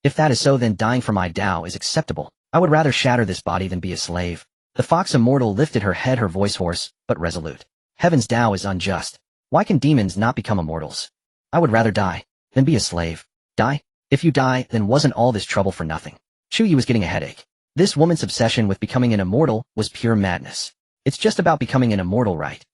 If that is so, then dying for my Dao is acceptable. I would rather shatter this body than be a slave. The fox immortal lifted her head, her voice hoarse, but resolute. Heaven's Dao is unjust. Why can demons not become immortals? I would rather die than be a slave. Die? If you die, then wasn't all this trouble for nothing? Chu Ye was getting a headache. This woman's obsession with becoming an immortal was pure madness. It's just about becoming an immortal, right?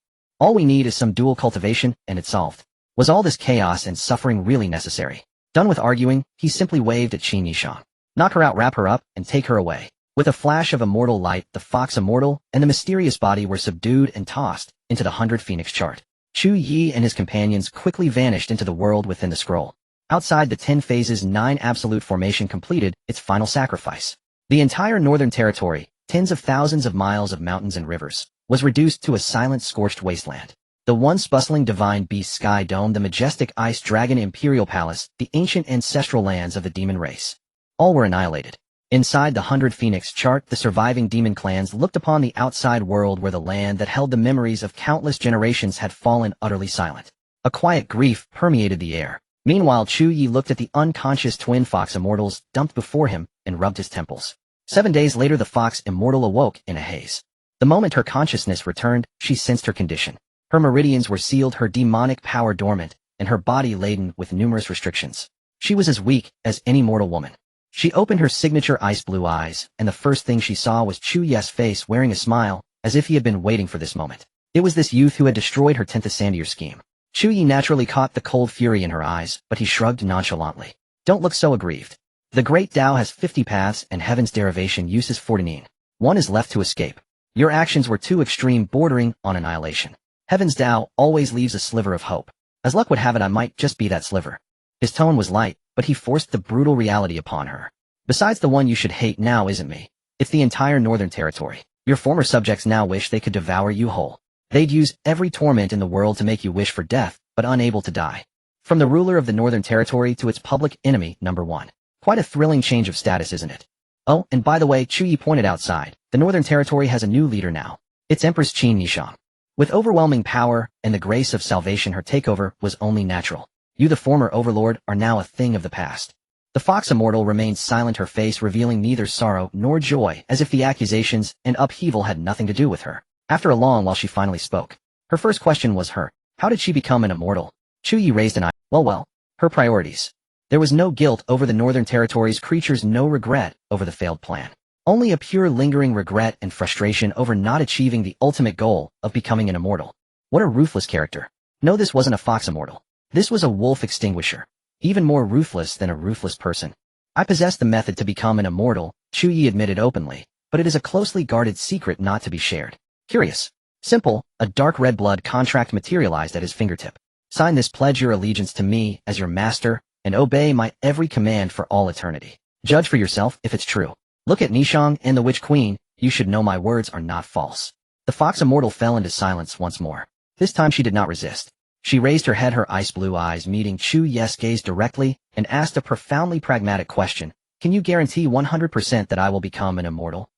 All we need is some dual cultivation, and it's solved. Was all this chaos and suffering really necessary? Done with arguing, he simply waved at Qin Yishang. Knock her out, wrap her up, and take her away. With a flash of immortal light, the fox immortal and the mysterious body were subdued and tossed into the 100 Phoenix chart. Chu Ye and his companions quickly vanished into the world within the scroll. Outside the 10 phases, 9 absolute formation completed its final sacrifice. The entire northern territory, tens of thousands of miles of mountains and rivers, was reduced to a silent, scorched wasteland. The once bustling divine beast sky dome, the majestic ice dragon imperial palace, the ancient ancestral lands of the demon race. All were annihilated. Inside the 100 Phoenix chart, the surviving demon clans looked upon the outside world where the land that held the memories of countless generations had fallen utterly silent. A quiet grief permeated the air. Meanwhile, Chu Ye looked at the unconscious twin fox immortals dumped before him and rubbed his temples. 7 days later, the fox immortal awoke in a haze. The moment her consciousness returned, she sensed her condition. Her meridians were sealed, her demonic power dormant, and her body laden with numerous restrictions. She was as weak as any mortal woman. She opened her signature ice blue eyes, and the first thing she saw was Chu Ye's face, wearing a smile, as if he had been waiting for this moment. It was this youth who had destroyed her 10th Sandier scheme. Chu Ye naturally caught the cold fury in her eyes, but he shrugged nonchalantly. Don't look so aggrieved. The great Tao has 50 paths, and heaven's derivation uses 49. One is left to escape. Your actions were too extreme, bordering on annihilation. Heaven's Tao always leaves a sliver of hope. As luck would have it, I might just be that sliver. His tone was light, but he forced the brutal reality upon her. Besides, the one you should hate now isn't me. It's the entire northern territory. Your former subjects now wish they could devour you whole. They'd use every torment in the world to make you wish for death, but unable to die. From the ruler of the northern territory to its public enemy, number 1. Quite a thrilling change of status, isn't it? Oh, and by the way, Chu Ye pointed outside. The northern territory has a new leader now. It's Empress Qin Yishang. With overwhelming power and the grace of salvation, her takeover was only natural. You, the former overlord, are now a thing of the past. The fox immortal remained silent, her face revealing neither sorrow nor joy, as if the accusations and upheaval had nothing to do with her. After a long while, she finally spoke. Her first question was how did she become an immortal? Chu Ye raised an eye. Well, her priorities. There was no guilt over the northern territory's creatures, no regret over the failed plan. Only a pure lingering regret and frustration over not achieving the ultimate goal of becoming an immortal. What a ruthless character. No, this wasn't a fox immortal. This was a wolf extinguisher. Even more ruthless than a ruthless person. I possess the method to become an immortal, Chu Ye admitted openly, but it is a closely guarded secret not to be shared. Curious. Simple, a dark red blood contract materialized at his fingertip. Sign this, pledge your allegiance to me as your master, and obey my every command for all eternity. Judge for yourself if it's true. Look at Nishang and the Witch Queen, you should know my words are not false. The fox immortal fell into silence once more. This time she did not resist. She raised her head, her ice blue eyes meeting Chu Ye's gaze directly, and asked a profoundly pragmatic question. Can you guarantee 100% that I will become an immortal?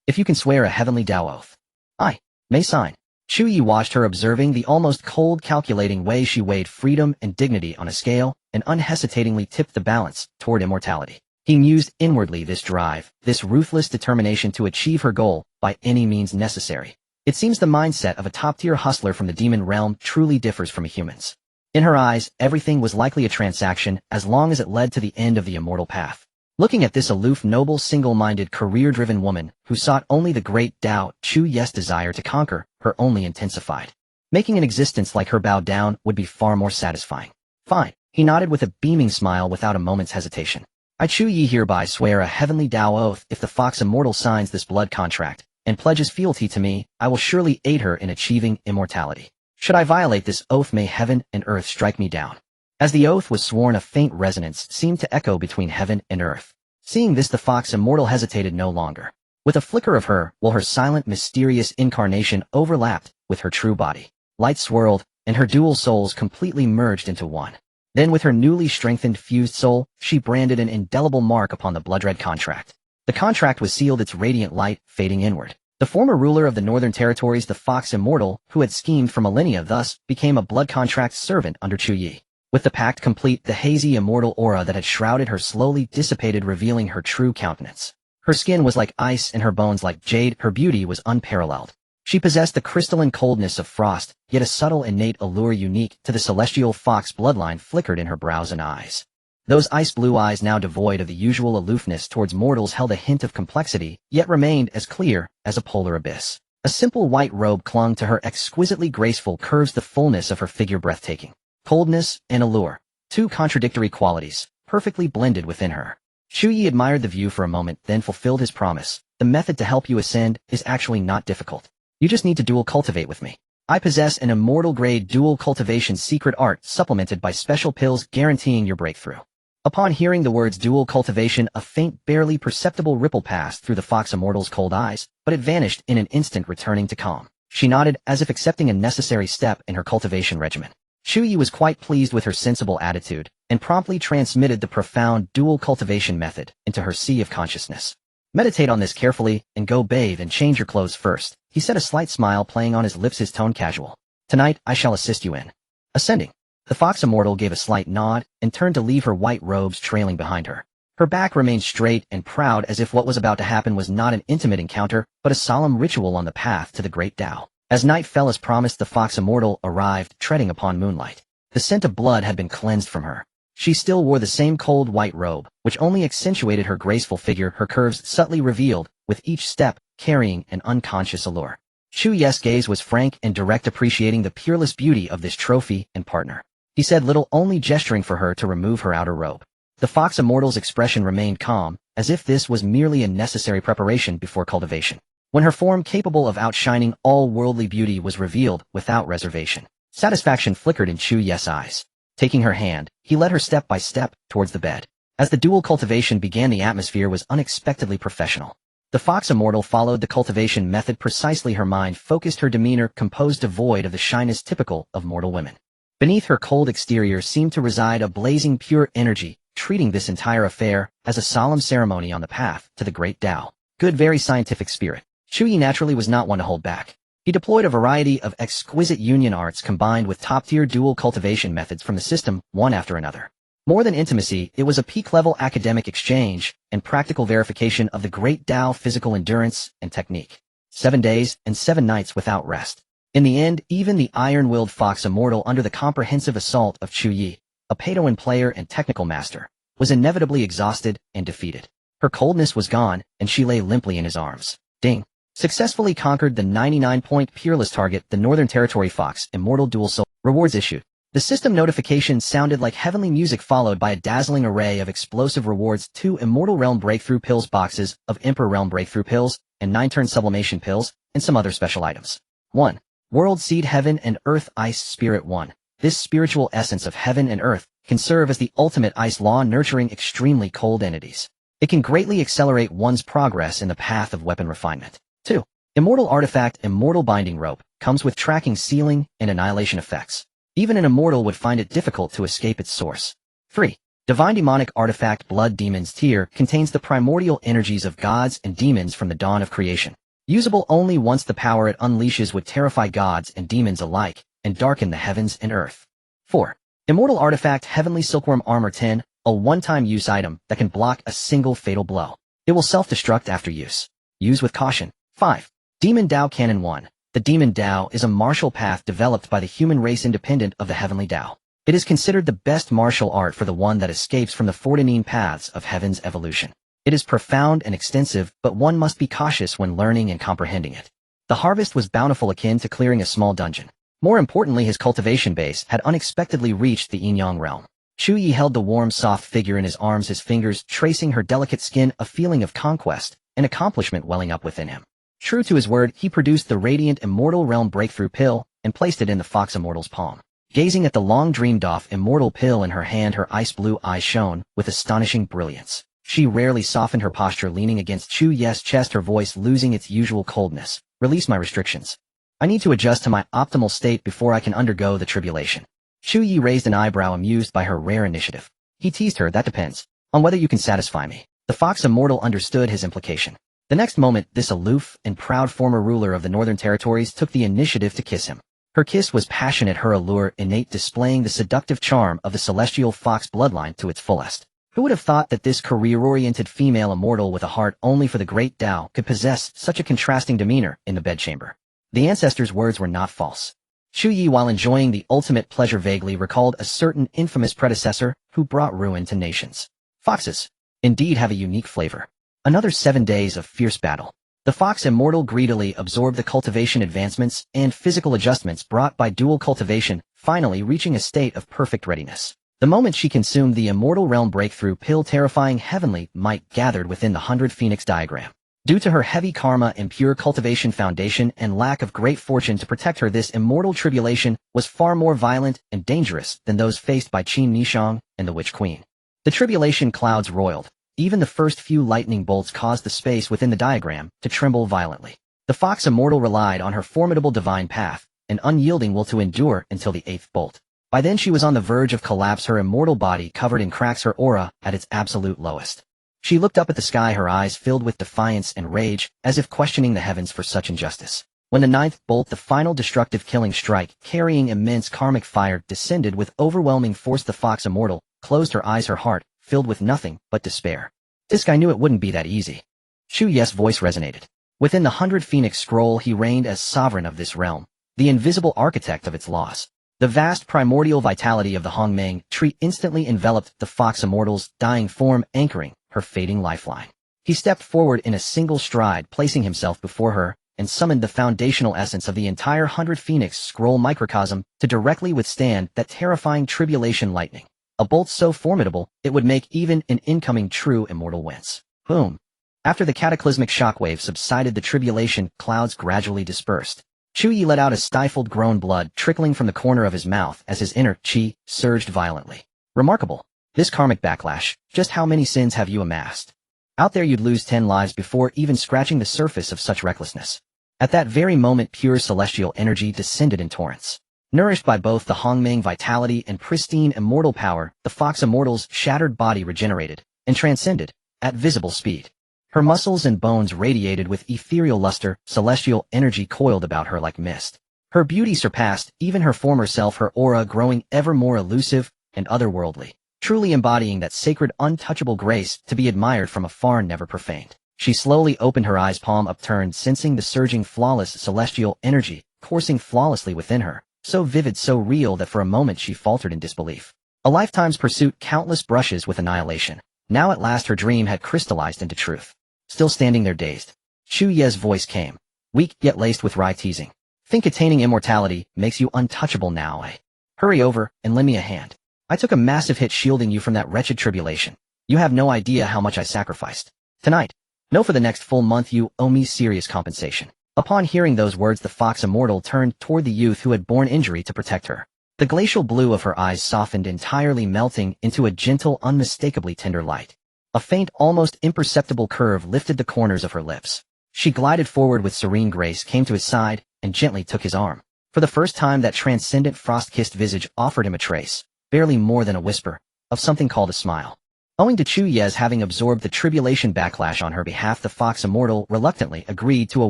If you can swear a heavenly Tao oath. I may sign. Chu Ye watched her, observing the almost cold, calculating way she weighed freedom and dignity on a scale, and unhesitatingly tipped the balance toward immortality. He mused inwardly, this drive, this ruthless determination to achieve her goal by any means necessary. It seems the mindset of a top-tier hustler from the demon realm truly differs from a human's. In her eyes, everything was likely a transaction as long as it led to the end of the immortal path. Looking at this aloof, noble, single-minded, career-driven woman who sought only the great Tao, Chu Ye's desire to conquer her only intensified. Making an existence like her bow down would be far more satisfying. Fine. He nodded with a beaming smile without a moment's hesitation. I, Chu Ye, hereby swear a heavenly Tao oath. If the fox immortal signs this blood contract and pledges fealty to me, I will surely aid her in achieving immortality. Should I violate this oath, may heaven and earth strike me down. As the oath was sworn, a faint resonance seemed to echo between heaven and earth. Seeing this, the fox immortal hesitated no longer. With a flicker of her silent, mysterious incarnation overlapped with her true body. Light swirled, and her dual souls completely merged into one. Then with her newly strengthened, fused soul, she branded an indelible mark upon the blood-red contract. The contract was sealed, its radiant light fading inward. The former ruler of the Northern Territories, the Fox Immortal, who had schemed for millennia, thus became a blood contract servant under Chu Ye. With the pact complete, the hazy immortal aura that had shrouded her slowly dissipated, revealing her true countenance. Her skin was like ice and her bones like jade. Her beauty was unparalleled. She possessed the crystalline coldness of frost, yet a subtle innate allure unique to the celestial fox bloodline flickered in her brows and eyes. Those ice-blue eyes, now devoid of the usual aloofness towards mortals, held a hint of complexity, yet remained as clear as a polar abyss. A simple white robe clung to her exquisitely graceful curves, the fullness of her figure breathtaking. Coldness and allure, two contradictory qualities, perfectly blended within her. Chu Ye admired the view for a moment, then fulfilled his promise. The method to help you ascend is actually not difficult. You just need to dual cultivate with me. I possess an immortal-grade dual cultivation secret art supplemented by special pills guaranteeing your breakthrough. Upon hearing the words dual cultivation, a faint, barely perceptible ripple passed through the Fox Immortal's cold eyes, but it vanished in an instant, returning to calm. She nodded, as if accepting a necessary step in her cultivation regimen. Chu Ye was quite pleased with her sensible attitude, and promptly transmitted the profound dual cultivation method into her sea of consciousness. Meditate on this carefully, and go bathe and change your clothes first, he said, a slight smile playing on his lips, his tone casual. Tonight, I shall assist you in ascending. The Fox Immortal gave a slight nod, and turned to leave her white robes trailing behind her. Her back remained straight and proud, as if what was about to happen was not an intimate encounter, but a solemn ritual on the path to the great Dao. As night fell as promised, the Fox Immortal arrived, treading upon moonlight. The scent of blood had been cleansed from her. She still wore the same cold white robe, which only accentuated her graceful figure, her curves subtly revealed, with each step carrying an unconscious allure. Chu Ye's gaze was frank and direct, appreciating the peerless beauty of this trophy and partner. He said little, only gesturing for her to remove her outer robe. The Fox Immortal's expression remained calm, as if this was merely a necessary preparation before cultivation. When her form capable of outshining all worldly beauty was revealed without reservation, satisfaction flickered in Chu Ye's eyes. Taking her hand, he led her step by step towards the bed. As the dual cultivation began, the atmosphere was unexpectedly professional. The Fox Immortal followed the cultivation method precisely, her mind focused, her demeanor composed, devoid of the shyness typical of mortal women. Beneath her cold exterior seemed to reside a blazing pure energy, treating this entire affair as a solemn ceremony on the path to the great Dao. Good, very scientific spirit. Chu Ye naturally was not one to hold back. He deployed a variety of exquisite union arts combined with top-tier dual cultivation methods from the system, one after another. More than intimacy, it was a peak-level academic exchange and practical verification of the great Dao physical endurance and technique. 7 days and 7 nights without rest. In the end, even the iron-willed Fox Immortal, under the comprehensive assault of Chu Ye, a Padawan player and technical master, was inevitably exhausted and defeated. Her coldness was gone, and she lay limply in his arms. Ding! Successfully conquered the 99-point peerless target, the Northern Territory Fox Immortal Dual Soul. Rewards issued. The system notification sounded like heavenly music, followed by a dazzling array of explosive rewards: 2 Immortal Realm Breakthrough Pills boxes of Emperor Realm Breakthrough Pills, and 9 Turn Sublimation Pills, and some other special items. 1. World Seed Heaven and Earth Ice Spirit 1. This spiritual essence of heaven and earth can serve as the ultimate ice law, nurturing extremely cold entities. It can greatly accelerate one's progress in the path of weapon refinement. 2. Immortal Artifact Immortal Binding Rope comes with tracking, sealing, and annihilation effects. Even an immortal would find it difficult to escape its source. 3. Divine Demonic Artifact Blood Demon's Tear contains the primordial energies of gods and demons from the dawn of creation. Usable only once. The power it unleashes would terrify gods and demons alike and darken the heavens and earth. 4. Immortal Artifact Heavenly Silkworm Armor 10, a one-time use item that can block a single fatal blow. It will self-destruct after use. Use with caution. 5. Demon Dao Cannon 1. The Demon Dao is a martial path developed by the human race independent of the Heavenly Dao. It is considered the best martial art for the one that escapes from the 14 paths of heaven's evolution. It is profound and extensive, but one must be cautious when learning and comprehending it. The harvest was bountiful, akin to clearing a small dungeon. More importantly, his cultivation base had unexpectedly reached the yin-yang realm. Chu Ye held the warm, soft figure in his arms, his fingers tracing her delicate skin, a feeling of conquest and accomplishment welling up within him. True to his word, he produced the radiant Immortal Realm Breakthrough Pill and placed it in the Fox Immortal's palm. Gazing at the long-dreamed-of immortal pill in her hand, her ice-blue eyes shone with astonishing brilliance. She rarely softened her posture, leaning against Chu Ye's chest, her voice losing its usual coldness. Release my restrictions. I need to adjust to my optimal state before I can undergo the tribulation. Chu Ye raised an eyebrow, amused by her rare initiative. He teased her. That depends on whether you can satisfy me. The Fox Immortal understood his implication. The next moment, this aloof and proud former ruler of the Northern Territories took the initiative to kiss him. Her kiss was passionate, her allure innate, displaying the seductive charm of the celestial fox bloodline to its fullest. Who would have thought that this career-oriented female immortal with a heart only for the great Dao could possess such a contrasting demeanor in the bedchamber? The ancestors' words were not false. Chu Ye, while enjoying the ultimate pleasure, vaguely recalled a certain infamous predecessor who brought ruin to nations. Foxes, indeed, have a unique flavor. Another 7 days of fierce battle. The Fox Immortal greedily absorbed the cultivation advancements and physical adjustments brought by dual cultivation, finally reaching a state of perfect readiness. The moment she consumed the Immortal Realm breakthrough pill, terrifying heavenly might gathered within the 100 Phoenix diagram. Due to her heavy karma and pure cultivation foundation and lack of great fortune to protect her, this immortal tribulation was far more violent and dangerous than those faced by Qin Nishang and the Witch Queen. The tribulation clouds roiled. Even the first few lightning bolts caused the space within the diagram to tremble violently. The Fox Immortal relied on her formidable divine path, an unyielding will to endure until the 8th bolt. By then she was on the verge of collapse, her immortal body covered in cracks, her aura at its absolute lowest. She looked up at the sky, her eyes filled with defiance and rage, as if questioning the heavens for such injustice. When the 9th bolt, the final destructive killing strike, carrying immense karmic fire, descended with overwhelming force, the Fox Immortal closed her eyes, her heart filled with nothing but despair. This guy knew it wouldn't be that easy. Chu Ye's voice resonated. Within the 100 Phoenix scroll, he reigned as sovereign of this realm, the invisible architect of its laws. The vast primordial vitality of the Hongmeng tree instantly enveloped the Fox Immortal's dying form, anchoring her fading lifeline. He stepped forward in a single stride, placing himself before her, and summoned the foundational essence of the entire 100 Phoenix scroll microcosm to directly withstand that terrifying tribulation lightning. A bolt so formidable, it would make even an incoming true immortal wince. Boom. After the cataclysmic shockwave subsided, the tribulation clouds gradually dispersed. Chu Ye let out a stifled groan, blood trickling from the corner of his mouth as his inner qi surged violently. Remarkable. This karmic backlash. Just how many sins have you amassed? Out there you'd lose 10 lives before even scratching the surface of such recklessness. At that very moment, pure celestial energy descended in torrents. Nourished by both the Hongmeng vitality and pristine immortal power, the Fox Immortal's shattered body regenerated and transcended at visible speed. Her muscles and bones radiated with ethereal luster, celestial energy coiled about her like mist. Her beauty surpassed even her former self, her aura growing ever more elusive and otherworldly, truly embodying that sacred, untouchable grace to be admired from afar, never profaned. She slowly opened her eyes, palm upturned, sensing the surging, flawless celestial energy coursing flawlessly within her. So vivid, so real that for a moment she faltered in disbelief. A lifetime's pursuit, countless brushes with annihilation. Now at last her dream had crystallized into truth. Still standing there dazed, Chu Ye's voice came, weak yet laced with wry teasing. Think attaining immortality makes you untouchable now, eh? Hurry over and lend me a hand. I took a massive hit shielding you from that wretched tribulation. You have no idea how much I sacrificed. Tonight, no, for the next full month you owe me serious compensation. Upon hearing those words, the Fox Immortal turned toward the youth who had borne injury to protect her. The glacial blue of her eyes softened, entirely melting into a gentle, unmistakably tender light. A faint, almost imperceptible curve lifted the corners of her lips. She glided forward with serene grace, came to his side, and gently took his arm. For the first time, that transcendent, frost-kissed visage offered him a trace, barely more than a whisper, of something called a smile. Owing to Chu Ye's having absorbed the tribulation backlash on her behalf, the Fox Immortal reluctantly agreed to a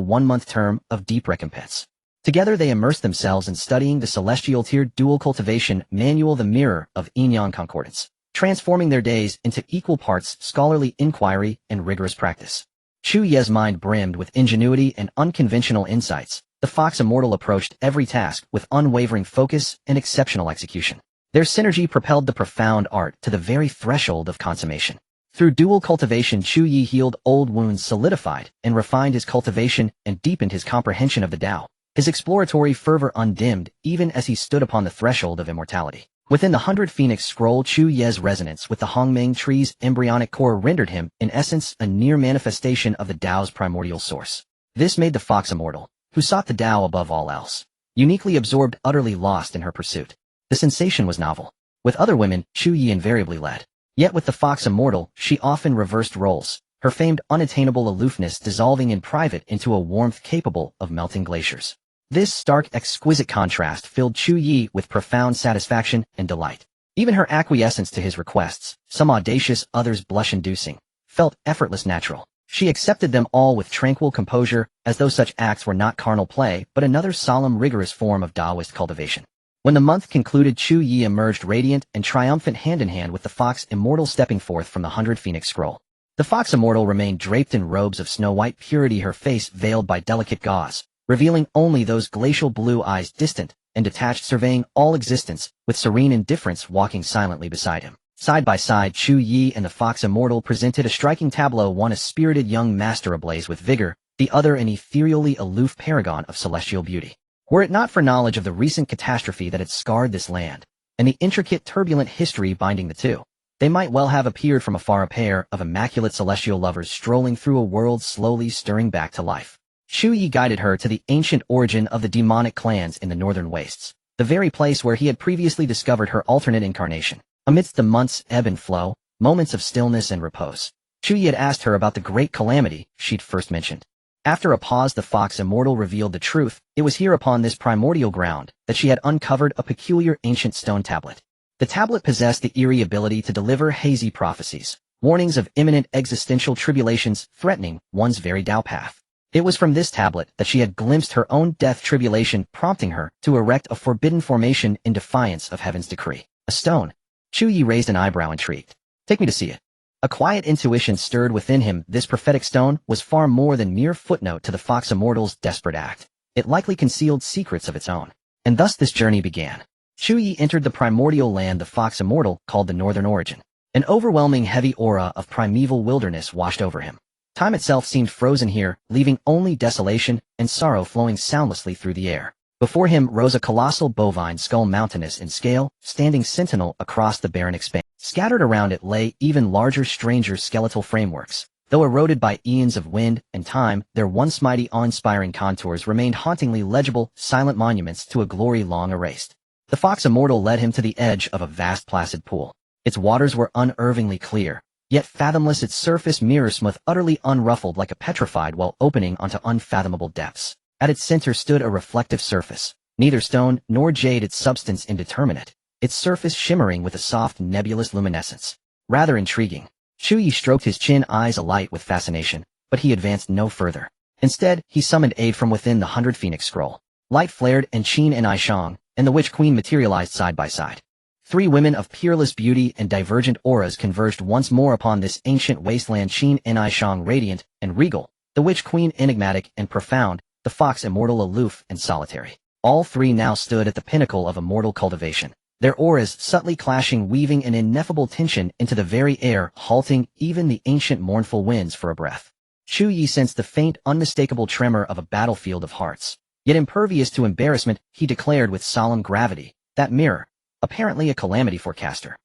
1-month term of deep recompense. Together they immersed themselves in studying the celestial tiered dual cultivation manual, the mirror of Yin-Yang concordance, transforming their days into equal parts scholarly inquiry and rigorous practice. Chu Ye's mind brimmed with ingenuity and unconventional insights. The Fox Immortal approached every task with unwavering focus and exceptional execution. Their synergy propelled the profound art to the very threshold of consummation. Through dual cultivation, Chu Ye healed old wounds, solidified and refined his cultivation, and deepened his comprehension of the Tao. His exploratory fervor undimmed even as he stood upon the threshold of immortality. Within the 100 Phoenix scroll, Chu Ye's resonance with the Hongmeng tree's embryonic core rendered him, in essence, a near manifestation of the Tao's primordial source. This made the Fox Immortal, who sought the Tao above all else, uniquely absorbed, utterly lost in her pursuit. The sensation was novel. With other women, Chu Ye invariably led. Yet with the fox immortal, she often reversed roles, her famed unattainable aloofness dissolving in private into a warmth capable of melting glaciers. This stark, exquisite contrast filled Chu Ye with profound satisfaction and delight. Even her acquiescence to his requests, some audacious, others blush-inducing, felt effortless natural. She accepted them all with tranquil composure, as though such acts were not carnal play, but another solemn, rigorous form of Taoist cultivation. When the month concluded, Chu Ye emerged radiant and triumphant hand-in-hand with the fox immortal stepping forth from the 100 Phoenix Scroll. The fox immortal remained draped in robes of snow-white purity, her face veiled by delicate gauze, revealing only those glacial blue eyes, distant and detached, surveying all existence, with serene indifference, walking silently beside him. Side by side, Chu Ye and the fox immortal presented a striking tableau, one a spirited young master ablaze with vigor, the other an ethereally aloof paragon of celestial beauty. Were it not for knowledge of the recent catastrophe that had scarred this land, and the intricate turbulent history binding the two, they might well have appeared from afar a pair of immaculate celestial lovers strolling through a world slowly stirring back to life. Chu Ye guided her to the ancient origin of the demonic clans in the northern wastes, the very place where he had previously discovered her alternate incarnation. Amidst the months' ebb and flow, moments of stillness and repose, Chu Ye had asked her about the great calamity she'd first mentioned. After a pause, the fox immortal revealed the truth. It was here upon this primordial ground that she had uncovered a peculiar ancient stone tablet. The tablet possessed the eerie ability to deliver hazy prophecies, warnings of imminent existential tribulations threatening one's very Tao path. It was from this tablet that she had glimpsed her own death tribulation, prompting her to erect a forbidden formation in defiance of heaven's decree. A stone. Chu Ye raised an eyebrow, intrigued. Take me to see it. A quiet intuition stirred within him. This prophetic stone was far more than mere footnote to the fox immortal's desperate act. It likely concealed secrets of its own. And thus this journey began. Chu Ye entered the primordial land the fox immortal called the Northern Origin. An overwhelming heavy aura of primeval wilderness washed over him. Time itself seemed frozen here, leaving only desolation and sorrow flowing soundlessly through the air. Before him rose a colossal bovine skull, mountainous in scale, standing sentinel across the barren expanse. Scattered around it lay even larger, stranger skeletal frameworks. Though eroded by eons of wind and time, their once mighty, awe-inspiring contours remained hauntingly legible, silent monuments to a glory long erased. The fox immortal led him to the edge of a vast placid pool. Its waters were unervingly clear, yet fathomless, its surface mirror-smooth, utterly unruffled, like a petrified well opening onto unfathomable depths. At its center stood a reflective surface, neither stone nor jade, its substance indeterminate, its surface shimmering with a soft, nebulous luminescence. Rather intriguing. Chu Ye stroked his chin, eyes alight with fascination, but he advanced no further. Instead, he summoned aid from within the 100 Phoenix Scroll. Light flared, and Qin and Aishang and the Witch Queen materialized side by side. Three women of peerless beauty and divergent auras converged once more upon this ancient wasteland. Qin and Aishang radiant and regal, the Witch Queen enigmatic and profound, the fox immortal aloof and solitary. All three now stood at the pinnacle of immortal cultivation, their auras subtly clashing, weaving an ineffable tension into the very air, halting even the ancient mournful winds for a breath. Chu Ye sensed the faint, unmistakable tremor of a battlefield of hearts. Yet impervious to embarrassment, he declared with solemn gravity, "That mirror, apparently a calamity forecaster.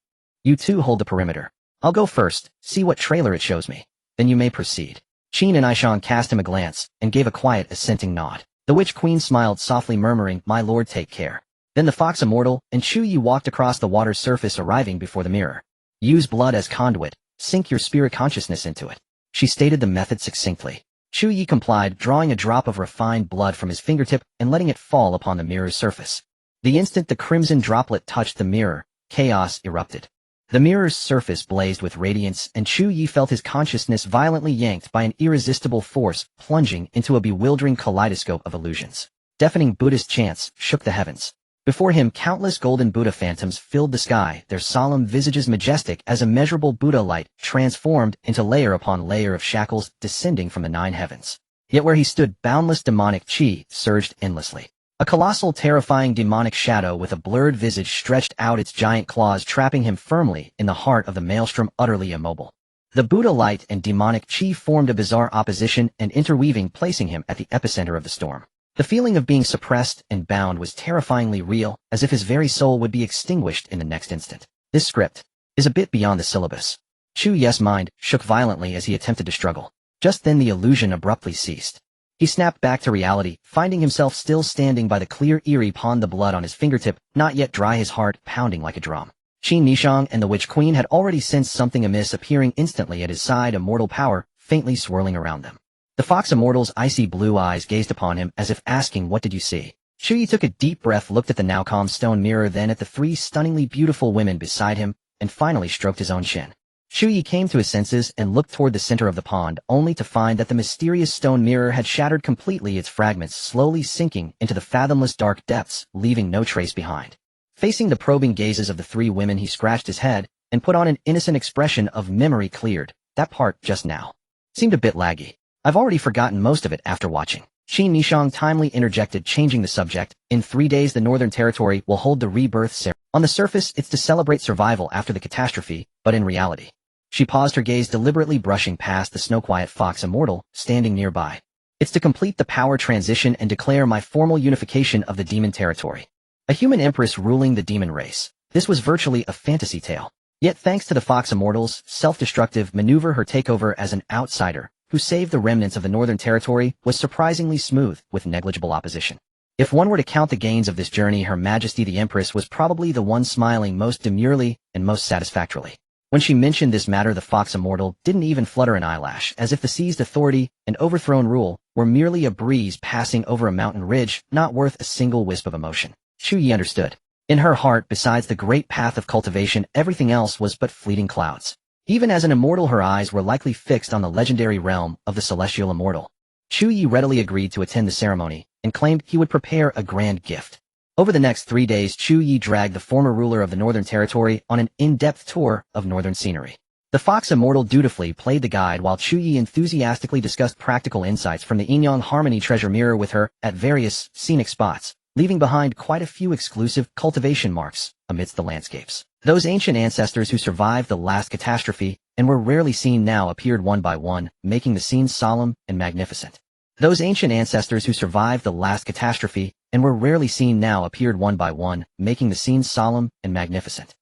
You two hold the perimeter. I'll go first, see what trailer it shows me. Then you may proceed." Qin and Aishang cast him a glance, and gave a quiet, assenting nod. The Witch Queen smiled softly, murmuring, "My lord, take care." Then the fox immortal and Chu Ye walked across the water's surface, arriving before the mirror. "Use blood as conduit, sink your spirit consciousness into it." She stated the method succinctly. Chu Ye complied, drawing a drop of refined blood from his fingertip and letting it fall upon the mirror's surface. The instant the crimson droplet touched the mirror, chaos erupted. The mirror's surface blazed with radiance, and Chu Ye felt his consciousness violently yanked by an irresistible force, plunging into a bewildering kaleidoscope of illusions. Deafening Buddhist chants shook the heavens. Before him, countless golden Buddha phantoms filled the sky, their solemn visages majestic as immeasurable Buddha light transformed into layer upon layer of shackles descending from the 9 heavens. Yet where he stood, boundless demonic chi surged endlessly. A colossal, terrifying demonic shadow with a blurred visage stretched out its giant claws, trapping him firmly in the heart of the maelstrom, utterly immobile. The Buddha light and demonic chi formed a bizarre opposition and interweaving, placing him at the epicenter of the storm. The feeling of being suppressed and bound was terrifyingly real, as if his very soul would be extinguished in the next instant. This script is a bit beyond the syllabus. Chu Ye's mind shook violently as he attempted to struggle. Just then the illusion abruptly ceased. He snapped back to reality, finding himself still standing by the clear eerie pond, the blood on his fingertip not yet dry, his heart pounding like a drum. Qin Nishang and the Witch Queen had already sensed something amiss, appearing instantly at his side, immortal power faintly swirling around them. The Fox Immortal's icy blue eyes gazed upon him as if asking, "What did you see?" Chu Ye took a deep breath, looked at the now calm stone mirror, then at the three stunningly beautiful women beside him, and finally stroked his own chin. Chu Ye came to his senses and looked toward the center of the pond, only to find that the mysterious stone mirror had shattered completely, its fragments slowly sinking into the fathomless dark depths, leaving no trace behind. Facing the probing gazes of the three women, he scratched his head and put on an innocent expression of memory cleared. That part just now seemed a bit laggy. I've already forgotten most of it after watching. Qin Nishang timely interjected, changing the subject. In 3 days the Northern Territory will hold the rebirth ceremony. On the surface it's to celebrate survival after the catastrophe, but in reality. She paused, her gaze deliberately brushing past the snow-quiet Fox Immortal standing nearby. It's to complete the power transition and declare my formal unification of the demon territory. A human empress ruling the demon race. This was virtually a fantasy tale. Yet thanks to the Fox Immortal's self-destructive maneuver, her takeover as an outsider who saved the remnants of the Northern Territory was surprisingly smooth, with negligible opposition. If one were to count the gains of this journey, Her Majesty the Empress was probably the one smiling most demurely and most satisfactorily. When she mentioned this matter, the Fox Immortal didn't even flutter an eyelash, as if the seized authority and overthrown rule were merely a breeze passing over a mountain ridge, not worth a single wisp of emotion. Chu Ye understood. In her heart, besides the great path of cultivation, everything else was but fleeting clouds. Even as an immortal, her eyes were likely fixed on the legendary realm of the celestial immortal. Chu Ye readily agreed to attend the ceremony, and claimed he would prepare a grand gift. Over the next 3 days, Chu Ye dragged the former ruler of the Northern Territory on an in-depth tour of northern scenery. The Fox Immortal dutifully played the guide, while Chu Ye enthusiastically discussed practical insights from the Yinyang Harmony treasure mirror with her at various scenic spots, leaving behind quite a few exclusive cultivation marks amidst the landscapes. Those ancient ancestors who survived the last catastrophe and were rarely seen now appeared one by one, making the scene solemn and magnificent. Those ancient ancestors who survived the last catastrophe and were rarely seen now appeared one by one, making the scene solemn and magnificent.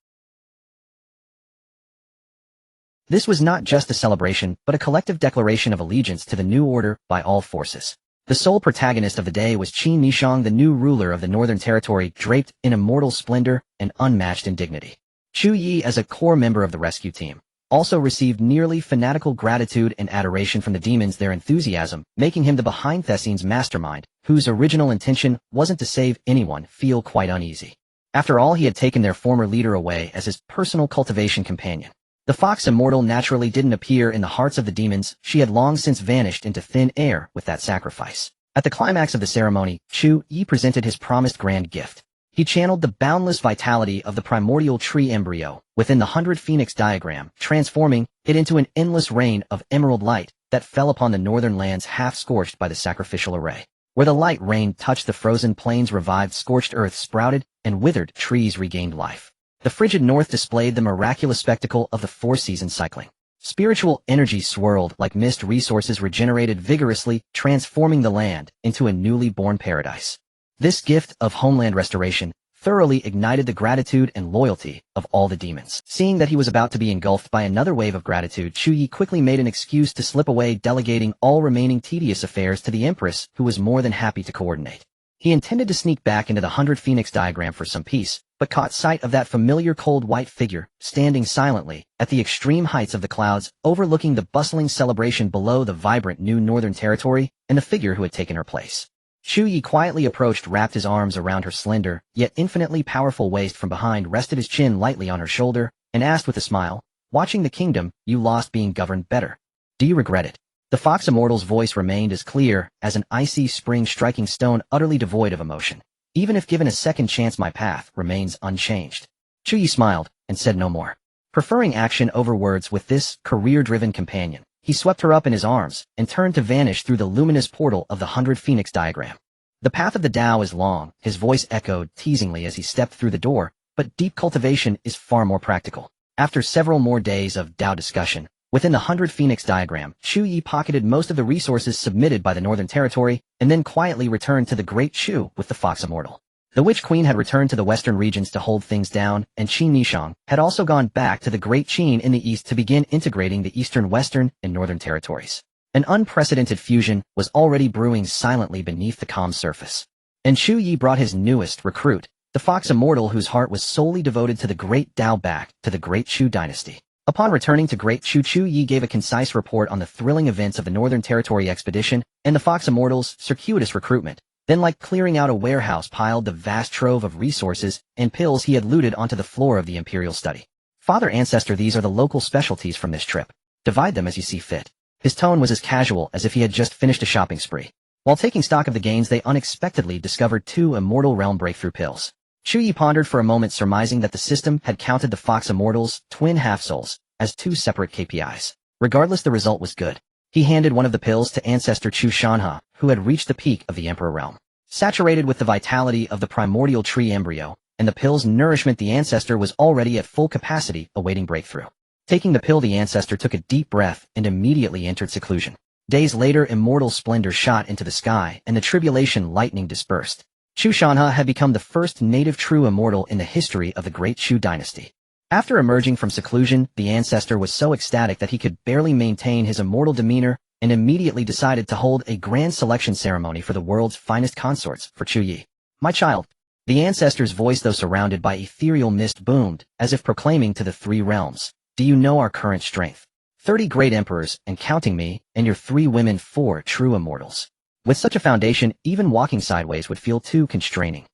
This was not just a celebration, but a collective declaration of allegiance to the new order by all forces. The sole protagonist of the day was Qin Nishang, the new ruler of the Northern Territory, draped in immortal splendor and unmatched in dignity. Chu Ye, as a core member of the rescue team, also received nearly fanatical gratitude and adoration from the demons, their enthusiasm making him the behind-the-scenes mastermind, whose original intention wasn't to save anyone, feel quite uneasy. After all, he had taken their former leader away as his personal cultivation companion. The Fox Immortal naturally didn't appear in the hearts of the demons. She had long since vanished into thin air with that sacrifice. At the climax of the ceremony, Chu Ye presented his promised grand gift. He channeled the boundless vitality of the primordial tree embryo within the 100 Phoenix diagram, transforming it into an endless rain of emerald light that fell upon the northern lands half scorched by the sacrificial array. Where the light rain touched the frozen plains, revived scorched earth sprouted, and withered trees regained life. The frigid north displayed the miraculous spectacle of the four-season cycling. Spiritual energy swirled like mist, resources regenerated vigorously, transforming the land into a newly born paradise. This gift of homeland restoration thoroughly ignited the gratitude and loyalty of all the demons. Seeing that he was about to be engulfed by another wave of gratitude, Chu Ye quickly made an excuse to slip away, delegating all remaining tedious affairs to the Empress, who was more than happy to coordinate. He intended to sneak back into the 100 Phoenix diagram for some peace, but caught sight of that familiar cold white figure, standing silently at the extreme heights of the clouds, overlooking the bustling celebration below the vibrant new Northern Territory, and the figure who had taken her place. Chu Ye quietly approached, wrapped his arms around her slender, yet infinitely powerful waist from behind, rested his chin lightly on her shoulder, and asked with a smile, "Watching the kingdom, you lost being governed better. Do you regret it?" The Fox Immortal's voice remained as clear as an icy spring striking stone, utterly devoid of emotion. "Even if given a second chance, my path remains unchanged." Chu Ye smiled and said no more. Preferring action over words with this career-driven companion, he swept her up in his arms and turned to vanish through the luminous portal of the 100 Phoenix diagram. "The path of the Tao is long," his voice echoed teasingly as he stepped through the door, "but deep cultivation is far more practical." After several more days of Tao discussion, within the 100 Phoenix diagram, Chu Ye pocketed most of the resources submitted by the Northern Territory, and then quietly returned to the Great Chu with the Fox Immortal. The Witch Queen had returned to the western regions to hold things down, and Qin Nishang had also gone back to the Great Qin in the east to begin integrating the eastern, western, and northern territories. An unprecedented fusion was already brewing silently beneath the calm surface. And Chu Ye brought his newest recruit, the fox immortal whose heart was solely devoted to the great Dao, back to the Great Chu dynasty. Upon returning to Great Chu, Chu Ye gave a concise report on the thrilling events of the Northern Territory expedition and the fox immortal's circuitous recruitment. Then, like clearing out a warehouse, piled the vast trove of resources and pills he had looted onto the floor of the imperial study. Father Ancestor, these are the local specialties from this trip. Divide them as you see fit. His tone was as casual as if he had just finished a shopping spree. While taking stock of the gains, they unexpectedly discovered 2 immortal realm breakthrough pills. Chu Ye pondered for a moment, surmising that the system had counted the fox immortal's twin half-souls as 2 separate KPIs. Regardless, the result was good. He handed one of the pills to Ancestor Chu Shanha, who had reached the peak of the Emperor realm. Saturated with the vitality of the primordial tree embryo and the pill's nourishment, the Ancestor was already at full capacity, awaiting breakthrough. Taking the pill, the Ancestor took a deep breath and immediately entered seclusion. Days later, immortal splendor shot into the sky and the tribulation lightning dispersed. Chu Shanha had become the first native true immortal in the history of the Great Chu dynasty. After emerging from seclusion, the Ancestor was so ecstatic that he could barely maintain his immortal demeanor and immediately decided to hold a grand selection ceremony for the world's finest consorts for Chu Ye. "My child." The Ancestor's voice, though surrounded by ethereal mist, boomed, as if proclaiming to the 3 realms, "Do you know our current strength? 30 great emperors, and counting me, and your 3 women, 4 true immortals. With such a foundation, even walking sideways would feel too constraining.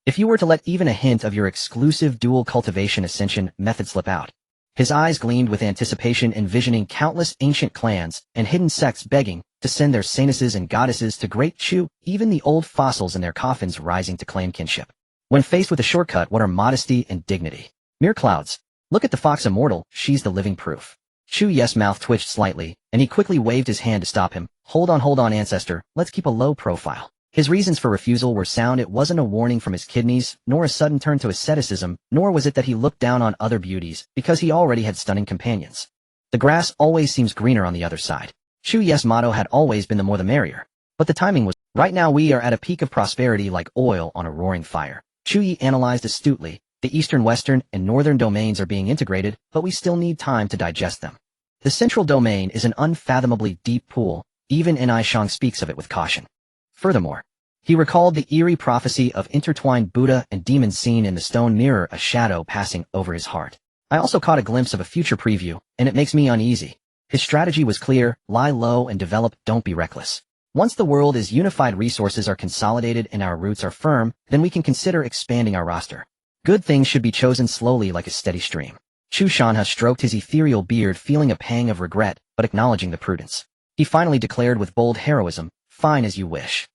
If you were to let even a hint of your exclusive dual cultivation ascension method slip out." His eyes gleamed with anticipation, envisioning countless ancient clans and hidden sects begging to send their saintesses and goddesses to Great Chu, even the old fossils in their coffins rising to claim kinship. When faced with a shortcut, what are modesty and dignity? Mere clouds. Look at the fox immortal, she's the living proof. Chu Ye's mouth twitched slightly, and he quickly waved his hand to stop him. Hold on, Ancestor, let's keep a low profile." His reasons for refusal were sound. It wasn't a warning from his kidneys, nor a sudden turn to asceticism, nor was it that he looked down on other beauties, because he already had stunning companions. The grass always seems greener on the other side. Chu Ye's motto had always been the more the merrier. But the timing was right. Now we are at a peak of prosperity, like oil on a roaring fire. Chu Ye analyzed astutely. The eastern, western, and northern domains are being integrated, but we still need time to digest them. The central domain is an unfathomably deep pool. Even Ni Shang speaks of it with caution. Furthermore, he recalled the eerie prophecy of intertwined Buddha and demons seen in the stone mirror, a shadow passing over his heart. I also caught a glimpse of a future preview, and it makes me uneasy. His strategy was clear: lie low and develop, don't be reckless. Once the world is unified, resources are consolidated, and our roots are firm, then we can consider expanding our roster. Good things should be chosen slowly, like a steady stream. Chu Shanha stroked his ethereal beard, feeling a pang of regret, but acknowledging the prudence. He finally declared with bold heroism, "Fine, as you wish.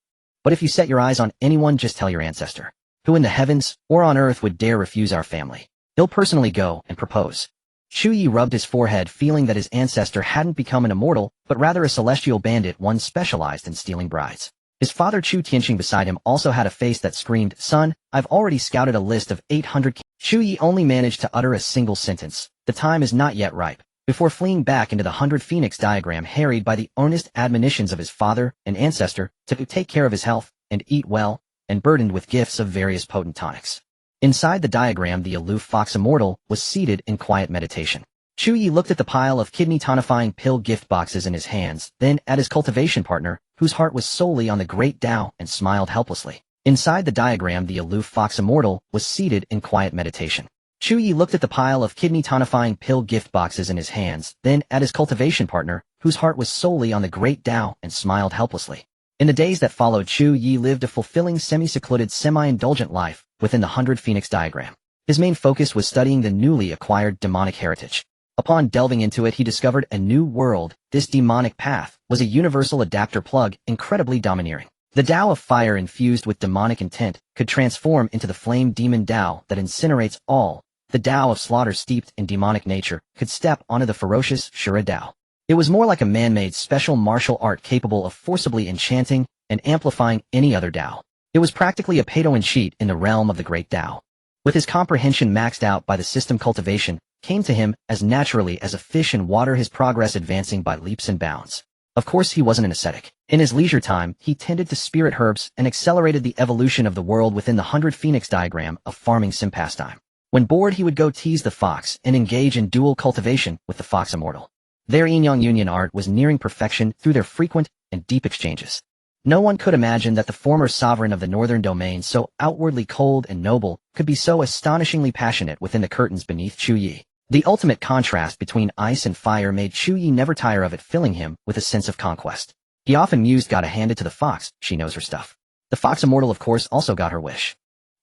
But if you set your eyes on anyone, just tell your Ancestor. Who in the heavens or on earth would dare refuse our family? He'll personally go and propose." Chu Ye rubbed his forehead, feeling that his Ancestor hadn't become an immortal, but rather a celestial bandit, one specialized in stealing brides. His father Chu Tianqing beside him also had a face that screamed, "Son, I've already scouted a list of 800 Chu Ye only managed to utter a single sentence, "The time is not yet ripe," before fleeing back into the 100 Phoenix diagram, harried by the earnest admonitions of his father and Ancestor to take care of his health and eat well, and burdened with gifts of various potent tonics. Inside the diagram, the aloof fox immortal was seated in quiet meditation. Chu Ye looked at the pile of kidney-tonifying pill gift boxes in his hands, then at his cultivation partner, whose heart was solely on the great Dao, and smiled helplessly. Inside the diagram, the aloof fox immortal was seated in quiet meditation. Chu Ye looked at the pile of kidney-tonifying pill gift boxes in his hands, then at his cultivation partner, whose heart was solely on the great Dao, and smiled helplessly. In the days that followed, Chu Ye lived a fulfilling, semi-secluded, semi-indulgent life within the 100 Phoenix diagram. His main focus was studying the newly acquired demonic heritage. Upon delving into it, he discovered a new world. This demonic path was a universal adapter plug, incredibly domineering. The Dao of fire infused with demonic intent could transform into the flame demon Dao that incinerates all. The Dao of slaughter steeped in demonic nature could step onto the ferocious Shura Dao. It was more like a man-made special martial art capable of forcibly enchanting and amplifying any other Dao. It was practically a pay-to-win-sheet in the realm of the great Dao. With his comprehension maxed out by the system, cultivation came to him as naturally as a fish in water, his progress advancing by leaps and bounds. Of course, he wasn't an ascetic. In his leisure time, he tended to spirit herbs and accelerated the evolution of the world within the 100 Phoenix diagram of farming sim pastime. When bored, he would go tease the fox and engage in dual cultivation with the fox immortal. Their yin-yang union art was nearing perfection through their frequent and deep exchanges. No one could imagine that the former sovereign of the northern domain, so outwardly cold and noble, could be so astonishingly passionate within the curtains beneath Chu Ye. The ultimate contrast between ice and fire made Chu Ye never tire of it, filling him with a sense of conquest. He often mused, gotta hand it to the fox, she knows her stuff. The fox immortal, of course, also got her wish.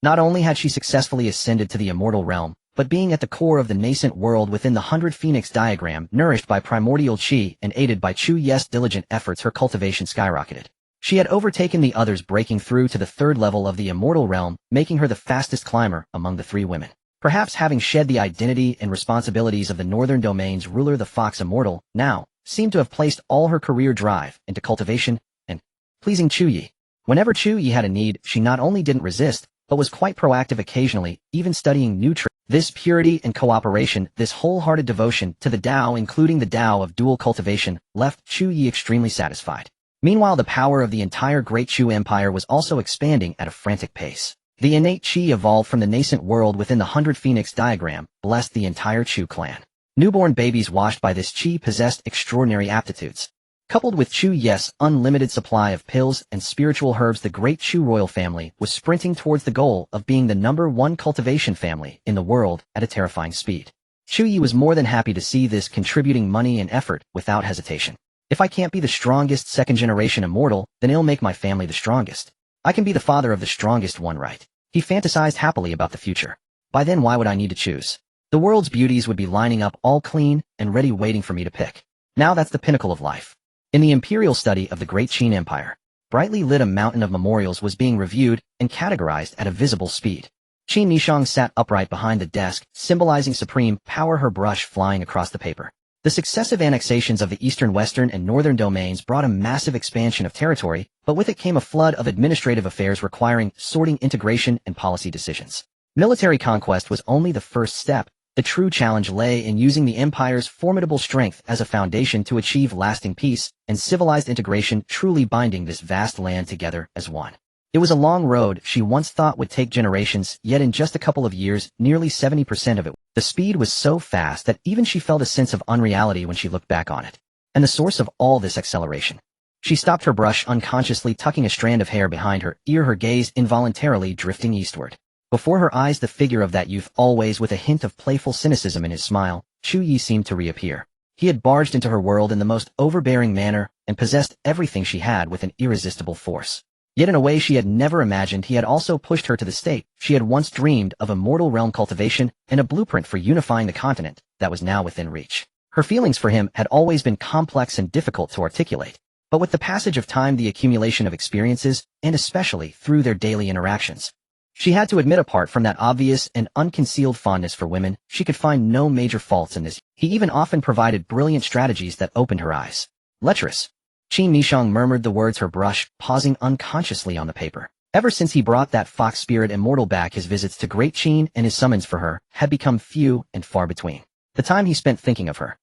Not only had she successfully ascended to the immortal realm, but being at the core of the nascent world within the 100 Phoenix diagram, nourished by primordial chi and aided by Chu Ye's diligent efforts, her cultivation skyrocketed. She had overtaken the others, breaking through to the third level of the immortal realm, making her the fastest climber among the three women. Perhaps having shed the identity and responsibilities of the northern domain's ruler, the fox immortal, now seemed to have placed all her career drive into cultivation and pleasing Chu Ye. Whenever Chu Ye had a need, she not only didn't resist, but was quite proactive, occasionally even studying new tricks. This purity and cooperation, this wholehearted devotion to the Dao, including the Dao of dual cultivation, left Chu Ye extremely satisfied. Meanwhile, the power of the entire Great Chu Empire was also expanding at a frantic pace. The innate chi evolved from the nascent world within the 100 Phoenix diagram, blessed the entire Chu clan. Newborn babies washed by this chi possessed extraordinary aptitudes. Coupled with Chu Ye's unlimited supply of pills and spiritual herbs, the Great Chu royal family was sprinting towards the goal of being the #1 cultivation family in the world at a terrifying speed. Chu Ye was more than happy to see this, contributing money and effort without hesitation. If I can't be the strongest second-generation immortal, then it'll make my family the strongest. I can be the father of the strongest one, right? He fantasized happily about the future. By then, why would I need to choose? The world's beauties would be lining up all clean and ready, waiting for me to pick. Now that's the pinnacle of life. In the imperial study of the Great Qin Empire, brightly lit a mountain of memorials was being reviewed and categorized at a visible speed. Qin Nishang sat upright behind the desk, symbolizing supreme power, her brush flying across the paper. The successive annexations of the eastern, western, and northern domains brought a massive expansion of territory, but with it came a flood of administrative affairs requiring sorting, integration, and policy decisions. Military conquest was only the first step. The true challenge lay in using the empire's formidable strength as a foundation to achieve lasting peace and civilized integration, truly binding this vast land together as one. It was a long road she once thought would take generations, yet in just a couple of years, nearly 70% of it. The speed was so fast that even she felt a sense of unreality when she looked back on it. And the source of all this acceleration. She stopped her brush, unconsciously tucking a strand of hair behind her ear, her gaze involuntarily drifting eastward. Before her eyes, the figure of that youth, always with a hint of playful cynicism in his smile, Chu Ye seemed to reappear. He had barged into her world in the most overbearing manner and possessed everything she had with an irresistible force. Yet in a way she had never imagined, he had also pushed her to the state she had once dreamed of, immortal realm cultivation and a blueprint for unifying the continent that was now within reach. Her feelings for him had always been complex and difficult to articulate, but with the passage of time, the accumulation of experiences, and especially through their daily interactions, she had to admit, apart from that obvious and unconcealed fondness for women, she could find no major faults in this. He even often provided brilliant strategies that opened her eyes. Lecherous. Qin Nishang murmured the words, her brush pausing unconsciously on the paper. Ever since he brought that fox spirit immortal back, his visits to Great Qin and his summons for her had become few and far between. The time he spent thinking of her,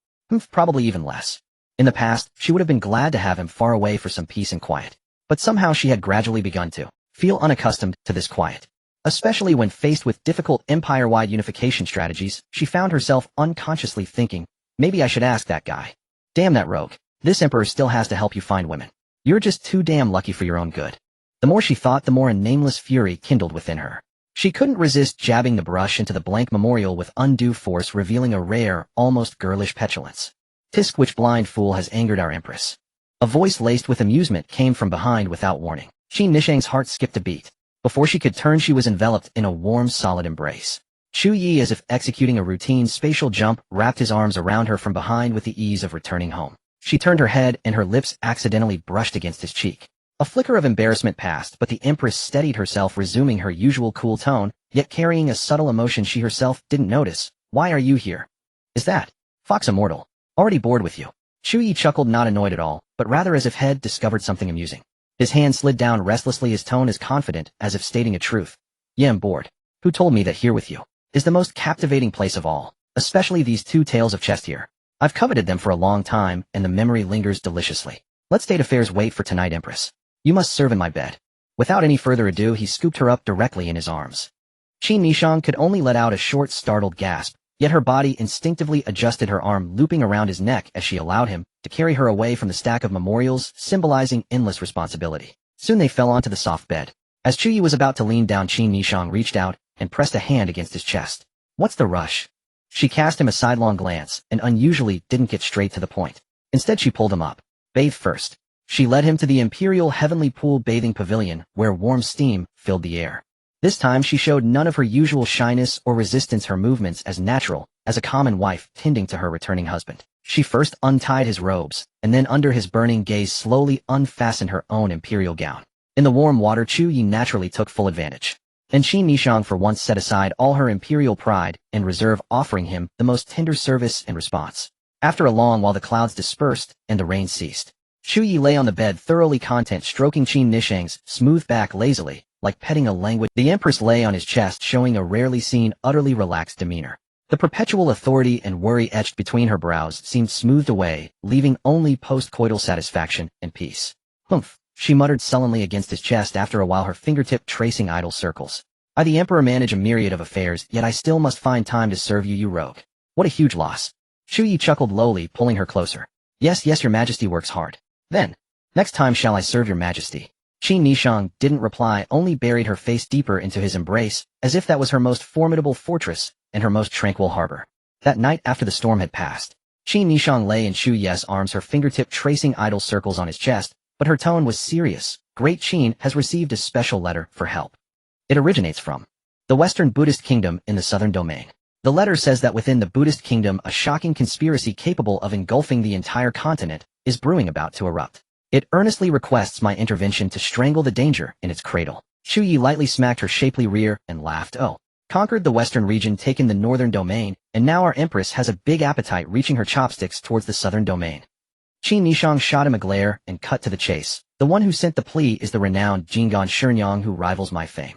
probably even less. In the past, she would have been glad to have him far away for some peace and quiet. But somehow she had gradually begun to feel unaccustomed to this quiet. Especially when faced with difficult empire-wide unification strategies, she found herself unconsciously thinking, maybe I should ask that guy. Damn that rogue. This emperor still has to help you find women. You're just too damn lucky for your own good. The more she thought, the more a nameless fury kindled within her. She couldn't resist jabbing the brush into the blank memorial with undue force, revealing a rare, almost girlish petulance. Tisk, which blind fool has angered our empress? A voice laced with amusement came from behind without warning. Qin Nishang's heart skipped a beat. Before she could turn, she was enveloped in a warm, solid embrace. Chu Ye, as if executing a routine spatial jump, wrapped his arms around her from behind with the ease of returning home. She turned her head and her lips accidentally brushed against his cheek. A flicker of embarrassment passed, but the empress steadied herself, resuming her usual cool tone, yet carrying a subtle emotion she herself didn't notice. Why are you here? Is that fox immortal already bored with you? Chu Ye chuckled, not annoyed at all, but rather as if had discovered something amusing. His hand slid down restlessly, his tone as confident as if stating a truth. Yeah, I'm bored. Who told me that here with you is the most captivating place of all, especially these two tails of chest here. I've coveted them for a long time, and the memory lingers deliciously. Let state affairs wait for tonight, Empress. You must serve in my bed. Without any further ado, he scooped her up directly in his arms. Qin Nishang could only let out a short, startled gasp, Yet her body instinctively adjusted her arm looping around his neck as she allowed him to carry her away from the stack of memorials, symbolizing endless responsibility. Soon they fell onto the soft bed. As Chu Ye was about to lean down, Qin Nishang reached out and pressed a hand against his chest. What's the rush? She cast him a sidelong glance and unusually didn't get straight to the point. Instead she pulled him up. Bathe first. She led him to the Imperial Heavenly Pool bathing pavilion where warm steam filled the air. This time she showed none of her usual shyness or resistance, her movements as natural as a common wife tending to her returning husband. She first untied his robes, and then under his burning gaze slowly unfastened her own imperial gown. In the warm water, Chu Ye naturally took full advantage. And Qin Nishang for once set aside all her imperial pride and reserve, offering him the most tender service and response. After a long while the clouds dispersed and the rain ceased. Chu Ye lay on the bed thoroughly content, stroking Qin Nishang's smooth back lazily, like petting a languid. The Empress lay on his chest, showing a rarely seen, utterly relaxed demeanor. The perpetual authority and worry etched between her brows seemed smoothed away, leaving only post-coital satisfaction and peace. Humph, she muttered sullenly against his chest after a while, her fingertip tracing idle circles. I, the Emperor, manage a myriad of affairs, yet I still must find time to serve you, you rogue. What a huge loss. Chu Ye chuckled lowly, pulling her closer. Yes, your Majesty works hard. Then, next time shall I serve your Majesty? Qin Nishang didn't reply, only buried her face deeper into his embrace, as if that was her most formidable fortress and her most tranquil harbor. That night after the storm had passed, Qin Nishang lay in Chu Ye's arms, her fingertip tracing idle circles on his chest, but her tone was serious. Great Qin has received a special letter for help. It originates from the Western Buddhist kingdom in the southern domain. The letter says that within the Buddhist kingdom a shocking conspiracy capable of engulfing the entire continent is brewing, about to erupt. It earnestly requests my intervention to strangle the danger in its cradle. Chu Ye lightly smacked her shapely rear and laughed. Oh, conquered the western region, taken the northern domain, and now our empress has a big appetite, reaching her chopsticks towards the southern domain. Qin Nishang shot him a glare and cut to the chase. The one who sent the plea is the renowned Jingan Shenyang, who rivals my fame.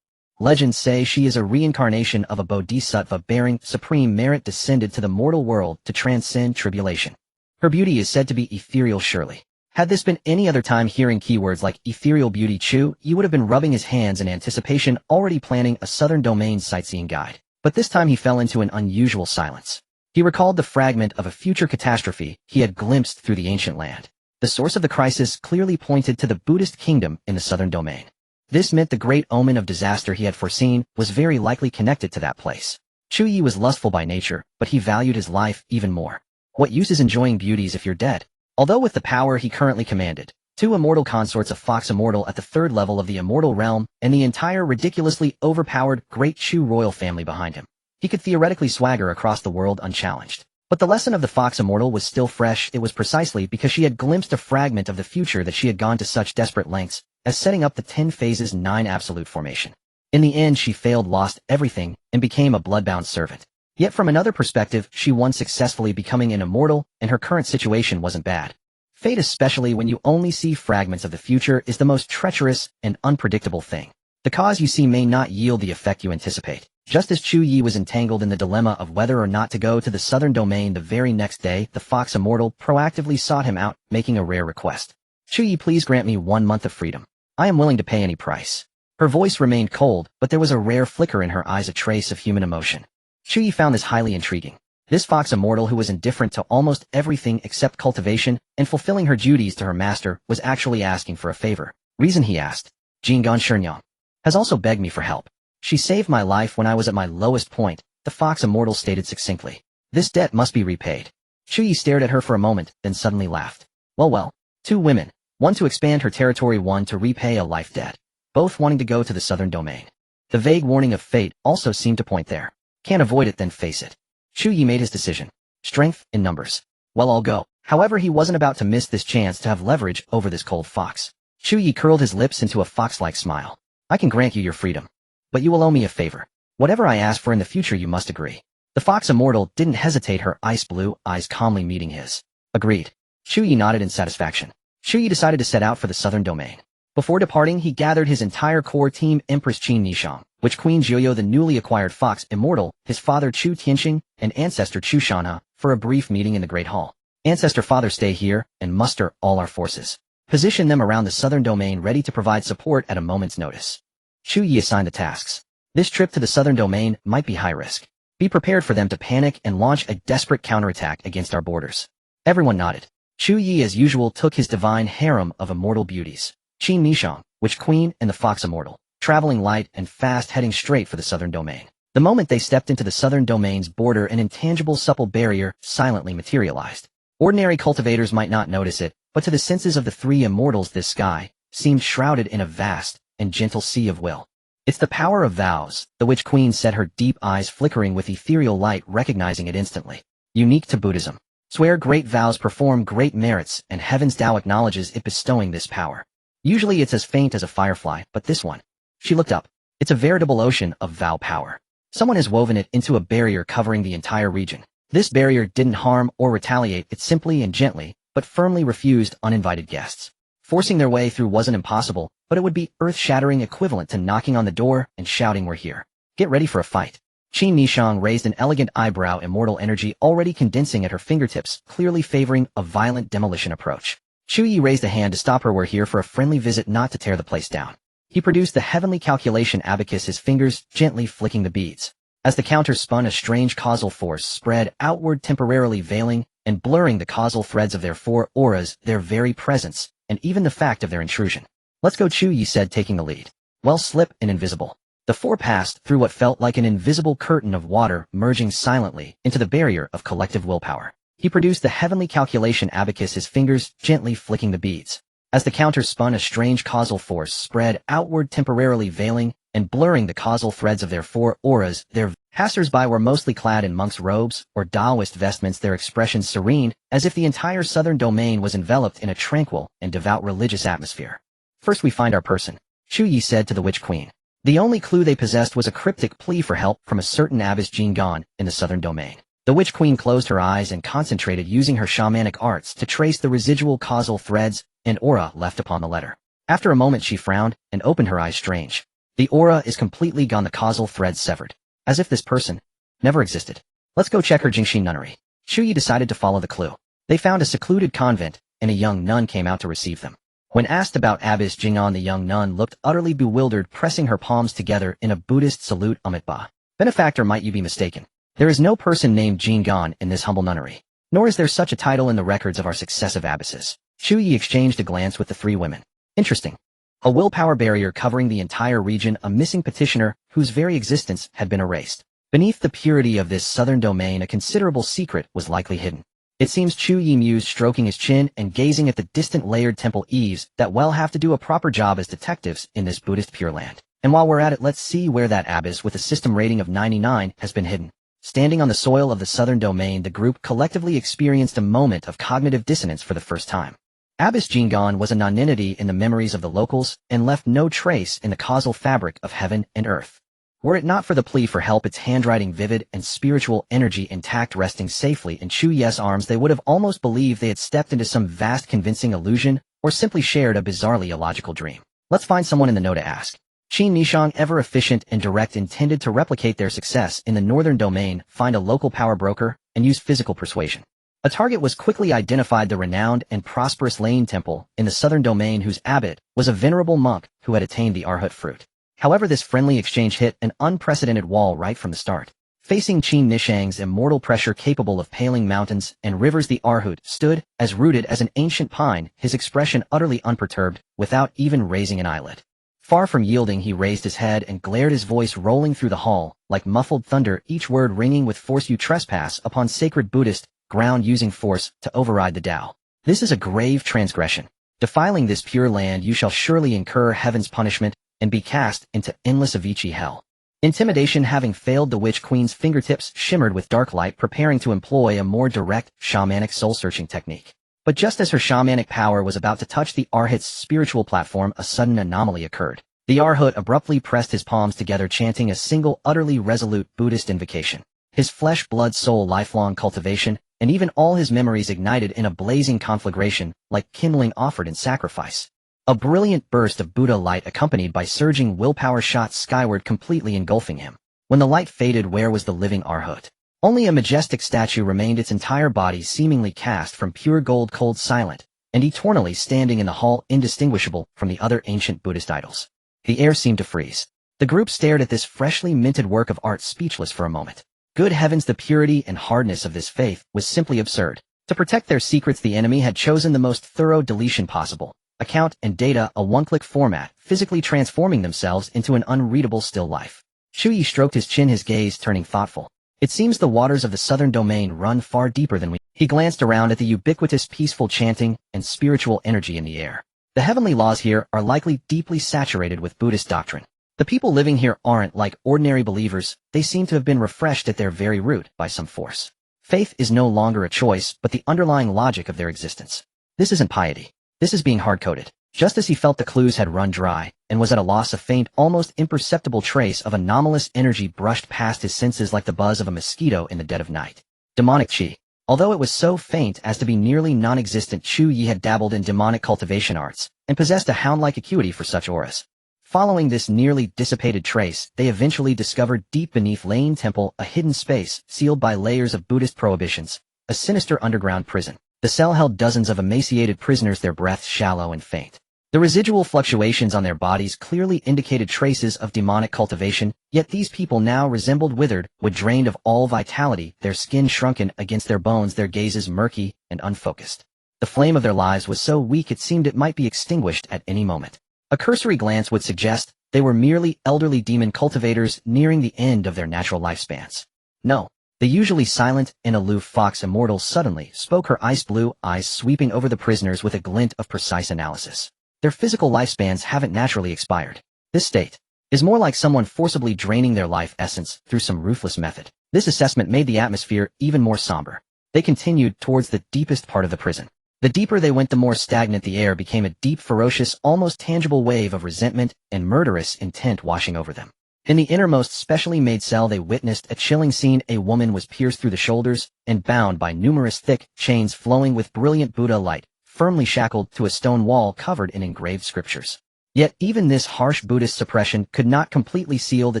Legends say she is a reincarnation of a bodhisattva bearing supreme merit, descended to the mortal world to transcend tribulation. Her beauty is said to be ethereal. Surely, had this been any other time, hearing keywords like ethereal beauty, Chu Ye would have been rubbing his hands in anticipation, already planning a southern domain sightseeing guide. But this time he fell into an unusual silence. He recalled the fragment of a future catastrophe he had glimpsed through the ancient land. The source of the crisis clearly pointed to the Buddhist kingdom in the southern domain. This meant the great omen of disaster he had foreseen was very likely connected to that place. Chu Ye was lustful by nature, but he valued his life even more. What use is enjoying beauties if you're dead? Although with the power he currently commanded, 2 immortal consorts of Fox Immortal at the 3rd level of the immortal realm, and the entire ridiculously overpowered great Chu royal family behind him, he could theoretically swagger across the world unchallenged. But the lesson of the Fox Immortal was still fresh. It was precisely because she had glimpsed a fragment of the future that she had gone to such desperate lengths as setting up the 10 phases 9 absolute formation. In the end she failed, lost everything, and became a bloodbound servant. Yet from another perspective, she won successfully, becoming an immortal, and her current situation wasn't bad. Fate, especially when you only see fragments of the future, is the most treacherous and unpredictable thing. The cause you see may not yield the effect you anticipate. Just as Chu Ye was entangled in the dilemma of whether or not to go to the southern domain, the very next day, the Fox Immortal proactively sought him out, making a rare request. Chu Ye, please grant me 1 month of freedom. I am willing to pay any price. Her voice remained cold, but there was a rare flicker in her eyes, a trace of human emotion. Chu Ye found this highly intriguing. This Fox Immortal, who was indifferent to almost everything except cultivation and fulfilling her duties to her master, was actually asking for a favor. Reason, he asked. Jingan Shenyang has also begged me for help. She saved my life when I was at my lowest point, the Fox Immortal stated succinctly. This debt must be repaid. Chu Ye stared at her for a moment, then suddenly laughed. Well, 2 women. 1 to expand her territory, 1 to repay a life debt. Both wanting to go to the southern domain. The vague warning of fate also seemed to point there. Can't avoid it, then face it. Chu Ye made his decision. Strength in numbers. Well, I'll go. However, he wasn't about to miss this chance to have leverage over this cold fox. Chu Ye curled his lips into a fox-like smile. I can grant you your freedom. But you will owe me a favor. Whatever I ask for in the future, you must agree. The Fox Immortal didn't hesitate, her ice blue eyes calmly meeting his. Agreed. Chu Ye nodded in satisfaction. Chu Ye decided to set out for the southern domain. Before departing, he gathered his entire core team: Empress Qin Nishang, which Queen Jiuyo, the newly acquired Fox Immortal, his father Chu Tianxing, and ancestor Chu Shanha, for a brief meeting in the Great Hall. Ancestor, father, stay here and muster all our forces. Position them around the southern domain, ready to provide support at a moment's notice. Chu Ye assigned the tasks. This trip to the southern domain might be high risk. Be prepared for them to panic and launch a desperate counterattack against our borders. Everyone nodded. Chu Ye as usual took his divine harem of immortal beauties, Qin Nishang, Witch Queen and the Fox Immortal, traveling light and fast heading straight for the southern domain. The moment they stepped into the southern domain's border, an intangible supple barrier silently materialized. Ordinary cultivators might not notice it, but to the senses of the three immortals this sky seemed shrouded in a vast and gentle sea of will. It's the power of vows, the Witch Queen said, her deep eyes flickering with ethereal light, recognizing it instantly. Unique to Buddhism. Swear great vows perform great merits, and heaven's Tao acknowledges it bestowing this power. Usually it's as faint as a firefly, but this one. She looked up. It's a veritable ocean of vow power. Someone has woven it into a barrier covering the entire region. This barrier didn't harm or retaliate, it simply and gently, but firmly refused uninvited guests. Forcing their way through wasn't impossible, but it would be earth-shattering, equivalent to knocking on the door and shouting, "We're here. Get ready for a fight." Qin Nishang raised an elegant eyebrow, immortal energy already condensing at her fingertips, clearly favoring a violent demolition approach. Chu Ye raised a hand to stop her. "We're here for a friendly visit, not to tear the place down." He produced the heavenly calculation abacus, his fingers gently flicking the beads. As the counter spun, a strange causal force spread outward, temporarily veiling and blurring the causal threads of their four auras, their very presence, and even the fact of their intrusion. "Let's go," Chu Ye said, taking the lead. "Well, slip and invisible." The four passed through what felt like an invisible curtain of water, merging silently into the barrier of collective willpower. He produced the heavenly calculation abacus, his fingers gently flicking the beads. As the counter spun, a strange causal force spread outward, temporarily veiling and blurring the causal threads of their four auras. Their passers-by were mostly clad in monks' robes or Taoist vestments, their expressions serene, as if the entire southern domain was enveloped in a tranquil and devout religious atmosphere. "First we find our person," Chu Ye said to the Witch Queen. The only clue they possessed was a cryptic plea for help from a certain abbess Jingan in the southern domain. The Witch Queen closed her eyes and concentrated, using her shamanic arts to trace the residual causal threads and aura left upon the letter. After a moment she frowned and opened her eyes. "Strange. The aura is completely gone, the causal threads severed. As if this person never existed. Let's go check her Jingxi nunnery." Chu Ye decided to follow the clue. They found a secluded convent, and a young nun came out to receive them. When asked about Abbess Jingan, the young nun looked utterly bewildered, pressing her palms together in a Buddhist salute. "Amitabha. Benefactor, might you be mistaken? There is no person named Jingan in this humble nunnery. Nor is there such a title in the records of our successive abbesses." Chu Ye exchanged a glance with the three women. "Interesting. A willpower barrier covering the entire region, a missing petitioner whose very existence had been erased. Beneath the purity of this southern domain, a considerable secret was likely hidden. It seems," Chu Ye mused, stroking his chin and gazing at the distant layered temple eaves, "that we'll have to do a proper job as detectives in this Buddhist Pure Land. And while we're at it, let's see where that abbess with a system rating of 99 has been hidden." Standing on the soil of the southern domain, the group collectively experienced a moment of cognitive dissonance for the first time. Abbess Jingan was a nonentity in the memories of the locals and left no trace in the causal fabric of heaven and earth. Were it not for the plea for help, its handwriting vivid and spiritual energy intact, resting safely in Chu Ye's arms, they would have almost believed they had stepped into some vast convincing illusion or simply shared a bizarrely illogical dream. "Let's find someone in the know to ask." Qin Nishang, ever efficient and direct, intended to replicate their success in the northern domain, find a local power broker, and use physical persuasion. A target was quickly identified, the renowned and prosperous Lane Temple in the southern domain, whose abbot was a venerable monk who had attained the Arhat fruit. However, this friendly exchange hit an unprecedented wall right from the start. Facing Qin Nishang's immortal pressure capable of paling mountains and rivers, the Arhat stood as rooted as an ancient pine, his expression utterly unperturbed, without even raising an eyelid. Far from yielding, he raised his head and glared, his voice rolling through the hall like muffled thunder, each word ringing with force. "You trespass upon sacred Buddhist ground, using force to override the Tao. This is a grave transgression. Defiling this pure land, you shall surely incur heaven's punishment and be cast into endless Avicii hell." Intimidation having failed, the Witch Queen's fingertips shimmered with dark light, preparing to employ a more direct, shamanic soul-searching technique. But just as her shamanic power was about to touch the Arhat's spiritual platform, a sudden anomaly occurred. The Arhat abruptly pressed his palms together, chanting a single, utterly resolute Buddhist invocation. His flesh, blood, soul, lifelong cultivation, and even all his memories ignited in a blazing conflagration, like kindling offered in sacrifice. A brilliant burst of Buddha light accompanied by surging willpower shot skyward, completely engulfing him. When the light faded, where was the living Arhat? Only a majestic statue remained, its entire body seemingly cast from pure gold, cold, silent, and eternally standing in the hall, indistinguishable from the other ancient Buddhist idols. The air seemed to freeze. The group stared at this freshly minted work of art, speechless for a moment. Good heavens, the purity and hardness of this faith was simply absurd. To protect their secrets, the enemy had chosen the most thorough deletion possible. Account and data, a one-click format, physically transforming themselves into an unreadable still life. Chu Ye stroked his chin, his gaze turning thoughtful. It seems the waters of the southern domain run far deeper than we. He glanced around at the ubiquitous peaceful chanting and spiritual energy in the air. The heavenly laws here are likely deeply saturated with Buddhist doctrine. The people living here aren't like ordinary believers, they seem to have been refreshed at their very root by some force. Faith is no longer a choice, but the underlying logic of their existence. This isn't piety. This is being hard-coded. Just as he felt the clues had run dry, and was at a loss, a faint, almost imperceptible trace of anomalous energy brushed past his senses like the buzz of a mosquito in the dead of night. Demonic chi. Although it was so faint as to be nearly non-existent, Chu Ye had dabbled in demonic cultivation arts, and possessed a hound-like acuity for such auras. Following this nearly dissipated trace, they eventually discovered deep beneath Lane Temple a hidden space, sealed by layers of Buddhist prohibitions, a sinister underground prison. The cell held dozens of emaciated prisoners, their breaths shallow and faint. The residual fluctuations on their bodies clearly indicated traces of demonic cultivation, yet these people now resembled withered, wood drained of all vitality, their skin shrunken against their bones, their gazes murky and unfocused. The flame of their lives was so weak it seemed it might be extinguished at any moment. A cursory glance would suggest they were merely elderly demon cultivators nearing the end of their natural lifespans. No. The usually silent and aloof Fox Immortal suddenly spoke, her ice blue eyes sweeping over the prisoners with a glint of precise analysis. Their physical lifespans haven't naturally expired. This state is more like someone forcibly draining their life essence through some ruthless method. This assessment made the atmosphere even more somber. They continued towards the deepest part of the prison. The deeper they went, the more stagnant the air became, a deep, ferocious, almost tangible wave of resentment and murderous intent washing over them. In the innermost specially made cell they witnessed a chilling scene. A woman was pierced through the shoulders and bound by numerous thick chains flowing with brilliant Buddha light, firmly shackled to a stone wall covered in engraved scriptures. Yet even this harsh Buddhist suppression could not completely seal the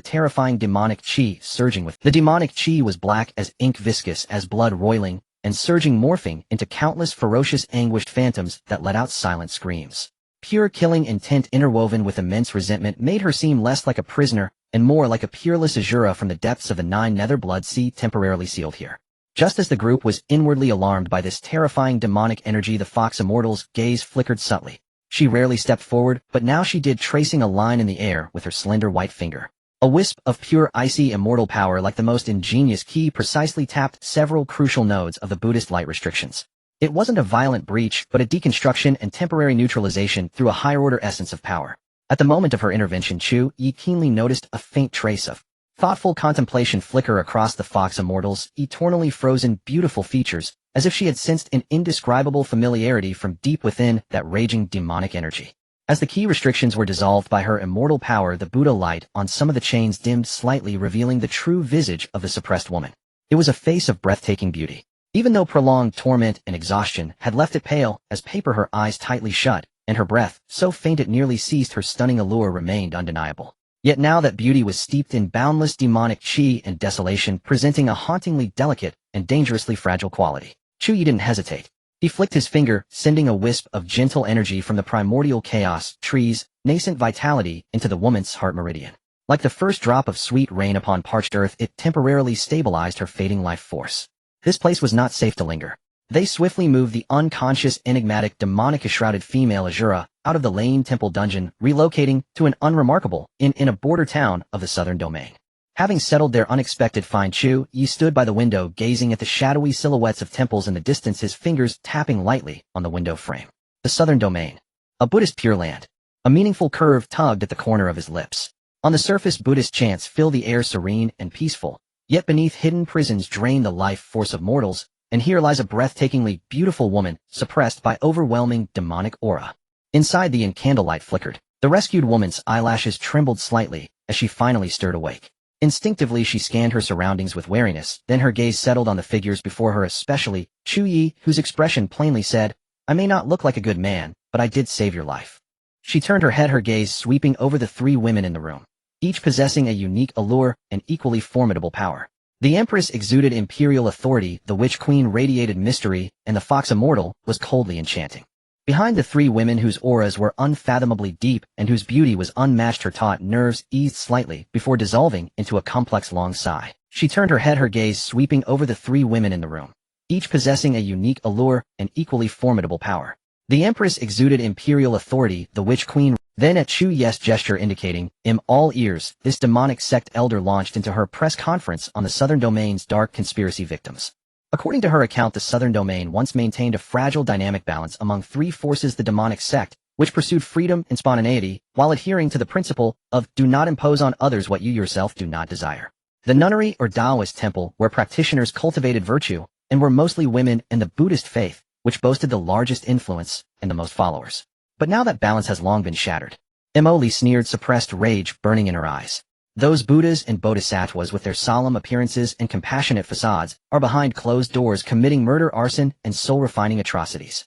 terrifying demonic chi surging with. The demonic chi was black as ink, viscous as blood, roiling and surging, morphing into countless ferocious anguished phantoms that let out silent screams. Pure killing intent interwoven with immense resentment made her seem less like a prisoner and more like a peerless Azura from the depths of the Nine Nether Blood Sea, temporarily sealed here. Just as the group was inwardly alarmed by this terrifying demonic energy, the Fox Immortal's gaze flickered subtly. She rarely stepped forward, but now she did, tracing a line in the air with her slender white finger. A wisp of pure icy immortal power, like the most ingenious key, precisely tapped several crucial nodes of the Buddhist light restrictions. It wasn't a violent breach, but a deconstruction and temporary neutralization through a higher-order essence of power. At the moment of her intervention, Chu Ye keenly noticed a faint trace of thoughtful contemplation flicker across the Fox Immortal's eternally frozen, beautiful features, as if she had sensed an indescribable familiarity from deep within that raging demonic energy. As the key restrictions were dissolved by her immortal power, the Buddha light on some of the chains dimmed slightly, revealing the true visage of the suppressed woman. It was a face of breathtaking beauty. Even though prolonged torment and exhaustion had left it pale as paper, her eyes tightly shut, and her breath, so faint it nearly ceased, her stunning allure remained undeniable. Yet now that beauty was steeped in boundless demonic chi and desolation, presenting a hauntingly delicate and dangerously fragile quality. Chu Ye didn't hesitate. He flicked his finger, sending a wisp of gentle energy from the primordial chaos, trees, nascent vitality into the woman's heart meridian. Like the first drop of sweet rain upon parched earth, it temporarily stabilized her fading life force. This place was not safe to linger. They swiftly moved the unconscious, enigmatic, demonic-shrouded female Azura out of the Lane Temple dungeon, relocating to an unremarkable inn in a border town of the southern domain. Having settled their unexpected find, Chu Ye stood by the window, gazing at the shadowy silhouettes of temples in the distance, his fingers tapping lightly on the window frame. The southern domain. A Buddhist pure land. A meaningful curve tugged at the corner of his lips. On the surface, Buddhist chants fill the air, serene and peaceful. Yet beneath, hidden prisons drain the life force of mortals, and here lies a breathtakingly beautiful woman, suppressed by overwhelming demonic aura. Inside, the candlelight flickered. The rescued woman's eyelashes trembled slightly as she finally stirred awake. Instinctively, she scanned her surroundings with wariness, then her gaze settled on the figures before her, especially Chu Ye, whose expression plainly said, "I may not look like a good man, but I did save your life." She turned her head, her gaze sweeping over the three women in the room, each possessing a unique allure and equally formidable power. The Empress exuded imperial authority, the Witch Queen radiated mystery, and the Fox Immortal was coldly enchanting. Behind the three women whose auras were unfathomably deep and whose beauty was unmatched, her taut nerves eased slightly before dissolving into a complex long sigh. She turned her head, her gaze sweeping over the three women in the room, each possessing a unique allure and equally formidable power. The Empress exuded imperial authority, the Witch Queen. Then at Chu Ye's gesture indicating, "I'm all ears," this demonic sect elder launched into her press conference on the Southern Domain's dark conspiracy victims. According to her account, the Southern Domain once maintained a fragile dynamic balance among three forces: the demonic sect, which pursued freedom and spontaneity, while adhering to the principle of do not impose on others what you yourself do not desire; the nunnery or Taoist temple, where practitioners cultivated virtue, and were mostly women; and the Buddhist faith, which boasted the largest influence and the most followers. But now that balance has long been shattered. Emily sneered, suppressed rage burning in her eyes. Those Buddhas and Bodhisattvas, with their solemn appearances and compassionate facades, are behind closed doors committing murder, arson, and soul-refining atrocities.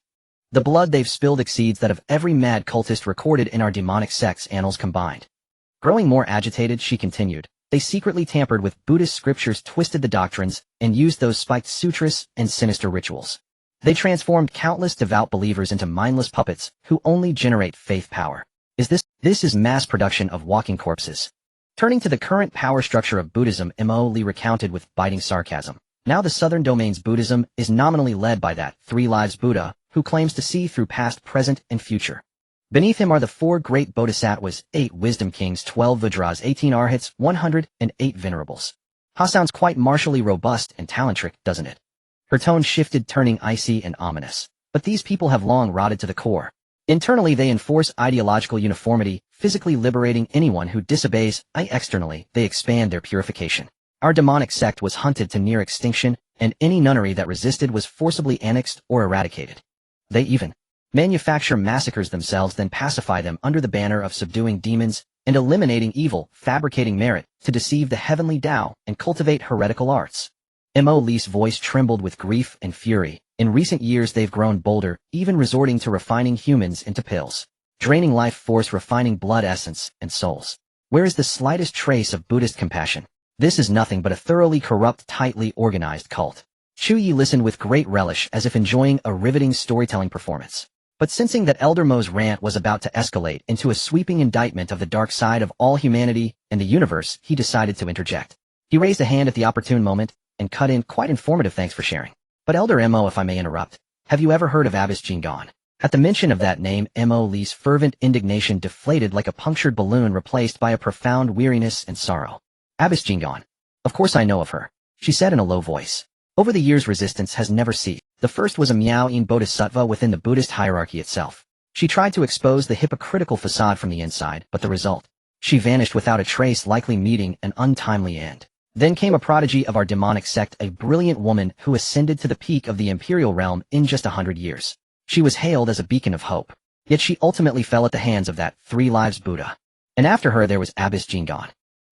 The blood they've spilled exceeds that of every mad cultist recorded in our demonic sect's annals combined. Growing more agitated, she continued, they secretly tampered with Buddhist scriptures, twisted the doctrines, and used those spiked sutras and sinister rituals. They transformed countless devout believers into mindless puppets who only generate faith power. This is mass production of walking corpses. Turning to the current power structure of Buddhism, Emily recounted with biting sarcasm. Now the Southern Domain's Buddhism is nominally led by that Three Lives Buddha, who claims to see through past, present, and future. Beneath him are the four great Bodhisattvas, 8 wisdom kings, 12 Vajras, 18 arhats, 108 venerables. Ha, sounds quite martially robust and talentric, doesn't it? Her tone shifted, turning icy and ominous. But these people have long rotted to the core. Internally they enforce ideological uniformity, physically liberating anyone who disobeys. Externally, they expand their purification. Our demonic sect was hunted to near extinction, and any nunnery that resisted was forcibly annexed or eradicated. They even manufacture massacres themselves, then pacify them under the banner of subduing demons and eliminating evil, fabricating merit to deceive the heavenly Tao and cultivate heretical arts. Emily's voice trembled with grief and fury. In recent years they've grown bolder, even resorting to refining humans into pills, draining life force, refining blood essence and souls. Where is the slightest trace of Buddhist compassion? This is nothing but a thoroughly corrupt, tightly organized cult. Chu Ye listened with great relish, as if enjoying a riveting storytelling performance. But sensing that Elder Mo's rant was about to escalate into a sweeping indictment of the dark side of all humanity and the universe, he decided to interject. He raised a hand at the opportune moment and cut in, "Quite informative, thanks for sharing. But Elder Mo, if I may interrupt, have you ever heard of Abbess Jingon?" At the mention of that name, Emily's fervent indignation deflated like a punctured balloon, replaced by a profound weariness and sorrow. "Abbess Jingon. Of course I know of her," she said in a low voice. "Over the years resistance has never ceased. The first was a Miao-yin Bodhisattva within the Buddhist hierarchy itself. She tried to expose the hypocritical facade from the inside, but the result? She vanished without a trace, likely meeting an untimely end. Then came a prodigy of our demonic sect, a brilliant woman who ascended to the peak of the imperial realm in just 100 years. She was hailed as a beacon of hope. Yet she ultimately fell at the hands of that Three Lives Buddha. And after her there was Abbess Jingon."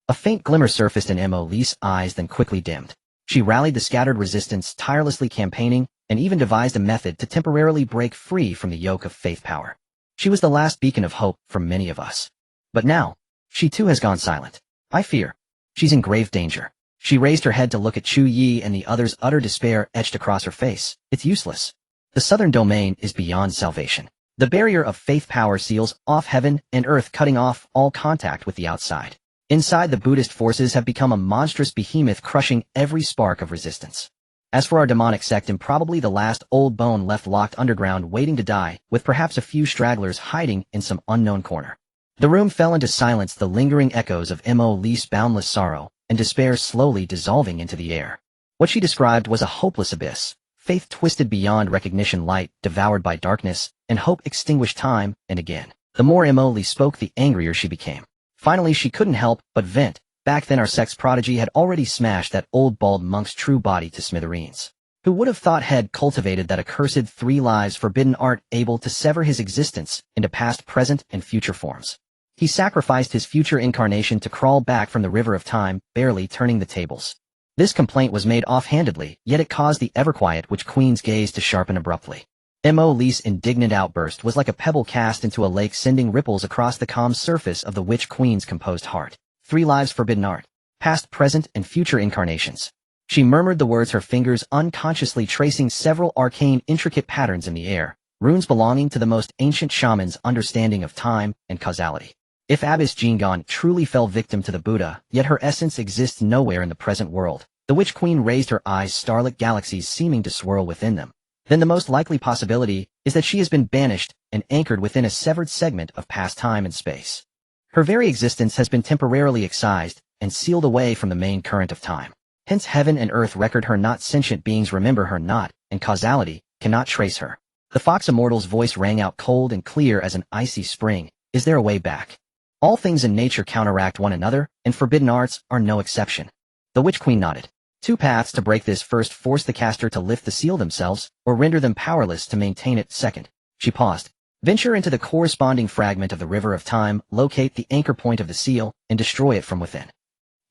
A faint glimmer surfaced in Emily's eyes, then quickly dimmed. She rallied the scattered resistance, tirelessly campaigning, and even devised a method to temporarily break free from the yoke of faith power. She was the last beacon of hope for many of us. But now, she too has gone silent. I fear she's in grave danger. She raised her head to look at Chu Ye, and the other's utter despair etched across her face. It's useless. The Southern Domain is beyond salvation. The barrier of faith power seals off heaven and earth, cutting off all contact with the outside. Inside, the Buddhist forces have become a monstrous behemoth, crushing every spark of resistance. As for our demonic sect, I'm probably the last old bone left locked underground, waiting to die, with perhaps a few stragglers hiding in some unknown corner." The room fell into silence, the lingering echoes of Emily's boundless sorrow and despair slowly dissolving into the air. What she described was a hopeless abyss, faith twisted beyond recognition, light devoured by darkness, and hope extinguished time and again. The more Emily spoke, the angrier she became. Finally, she couldn't help but vent. Back then our sect's prodigy had already smashed that old bald monk's true body to smithereens. Who would have thought had cultivated that accursed Three Lives forbidden art, able to sever his existence into past, present, and future forms? He sacrificed his future incarnation to crawl back from the river of time, barely turning the tables. This complaint was made offhandedly, yet it caused the ever-quiet Witch Queen's gaze to sharpen abruptly. Emily's indignant outburst was like a pebble cast into a lake, sending ripples across the calm surface of the Witch Queen's composed heart. Three lives forbidden art. Past, present, and future incarnations. She murmured the words, her fingers unconsciously tracing several arcane, intricate patterns in the air, runes belonging to the most ancient shaman's understanding of time and causality. If Abbess Jingon truly fell victim to the Buddha, yet her essence exists nowhere in the present world, the Witch Queen raised her eyes, starlit galaxies seeming to swirl within them. Then the most likely possibility is that she has been banished and anchored within a severed segment of past time and space. Her very existence has been temporarily excised and sealed away from the main current of time. Hence heaven and earth record her not, sentient beings remember her not, and causality cannot trace her. The fox immortal's voice rang out cold and clear as an icy spring. Is there a way back? All things in nature counteract one another, and forbidden arts are no exception. The Witch Queen nodded. Two paths to break this: first, force the caster to lift the seal themselves, or render them powerless to maintain it. Second, she paused. Venture into the corresponding fragment of the river of time, locate the anchor point of the seal, and destroy it from within.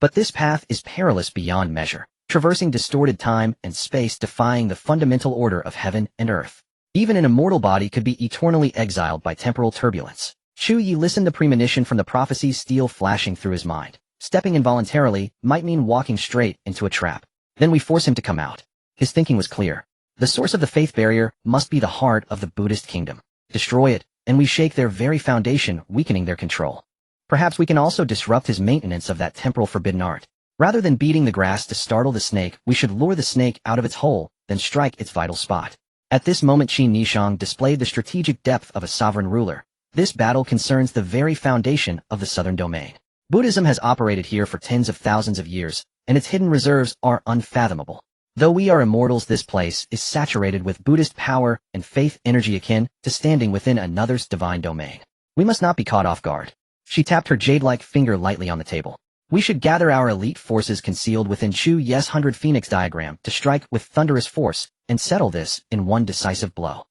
But this path is perilous beyond measure, traversing distorted time and space, defying the fundamental order of heaven and earth. Even an immortal body could be eternally exiled by temporal turbulence. Chu Ye listened, the premonition from the prophecy's steel flashing through his mind. Stepping involuntarily might mean walking straight into a trap. Then we force him to come out. His thinking was clear. The source of the faith barrier must be the heart of the Buddhist kingdom. Destroy it, and we shake their very foundation, weakening their control. Perhaps we can also disrupt his maintenance of that temporal forbidden art. Rather than beating the grass to startle the snake, we should lure the snake out of its hole, then strike its vital spot. At this moment Qin Nishang displayed the strategic depth of a sovereign ruler. This battle concerns the very foundation of the southern domain. Buddhism has operated here for tens of thousands of years, and its hidden reserves are unfathomable. Though we are immortals, this place is saturated with Buddhist power and faith energy akin to standing within another's divine domain. We must not be caught off guard. She tapped her jade-like finger lightly on the table. We should gather our elite forces concealed within Chu Ye's 100 Phoenix diagram to strike with thunderous force and settle this in one decisive blow.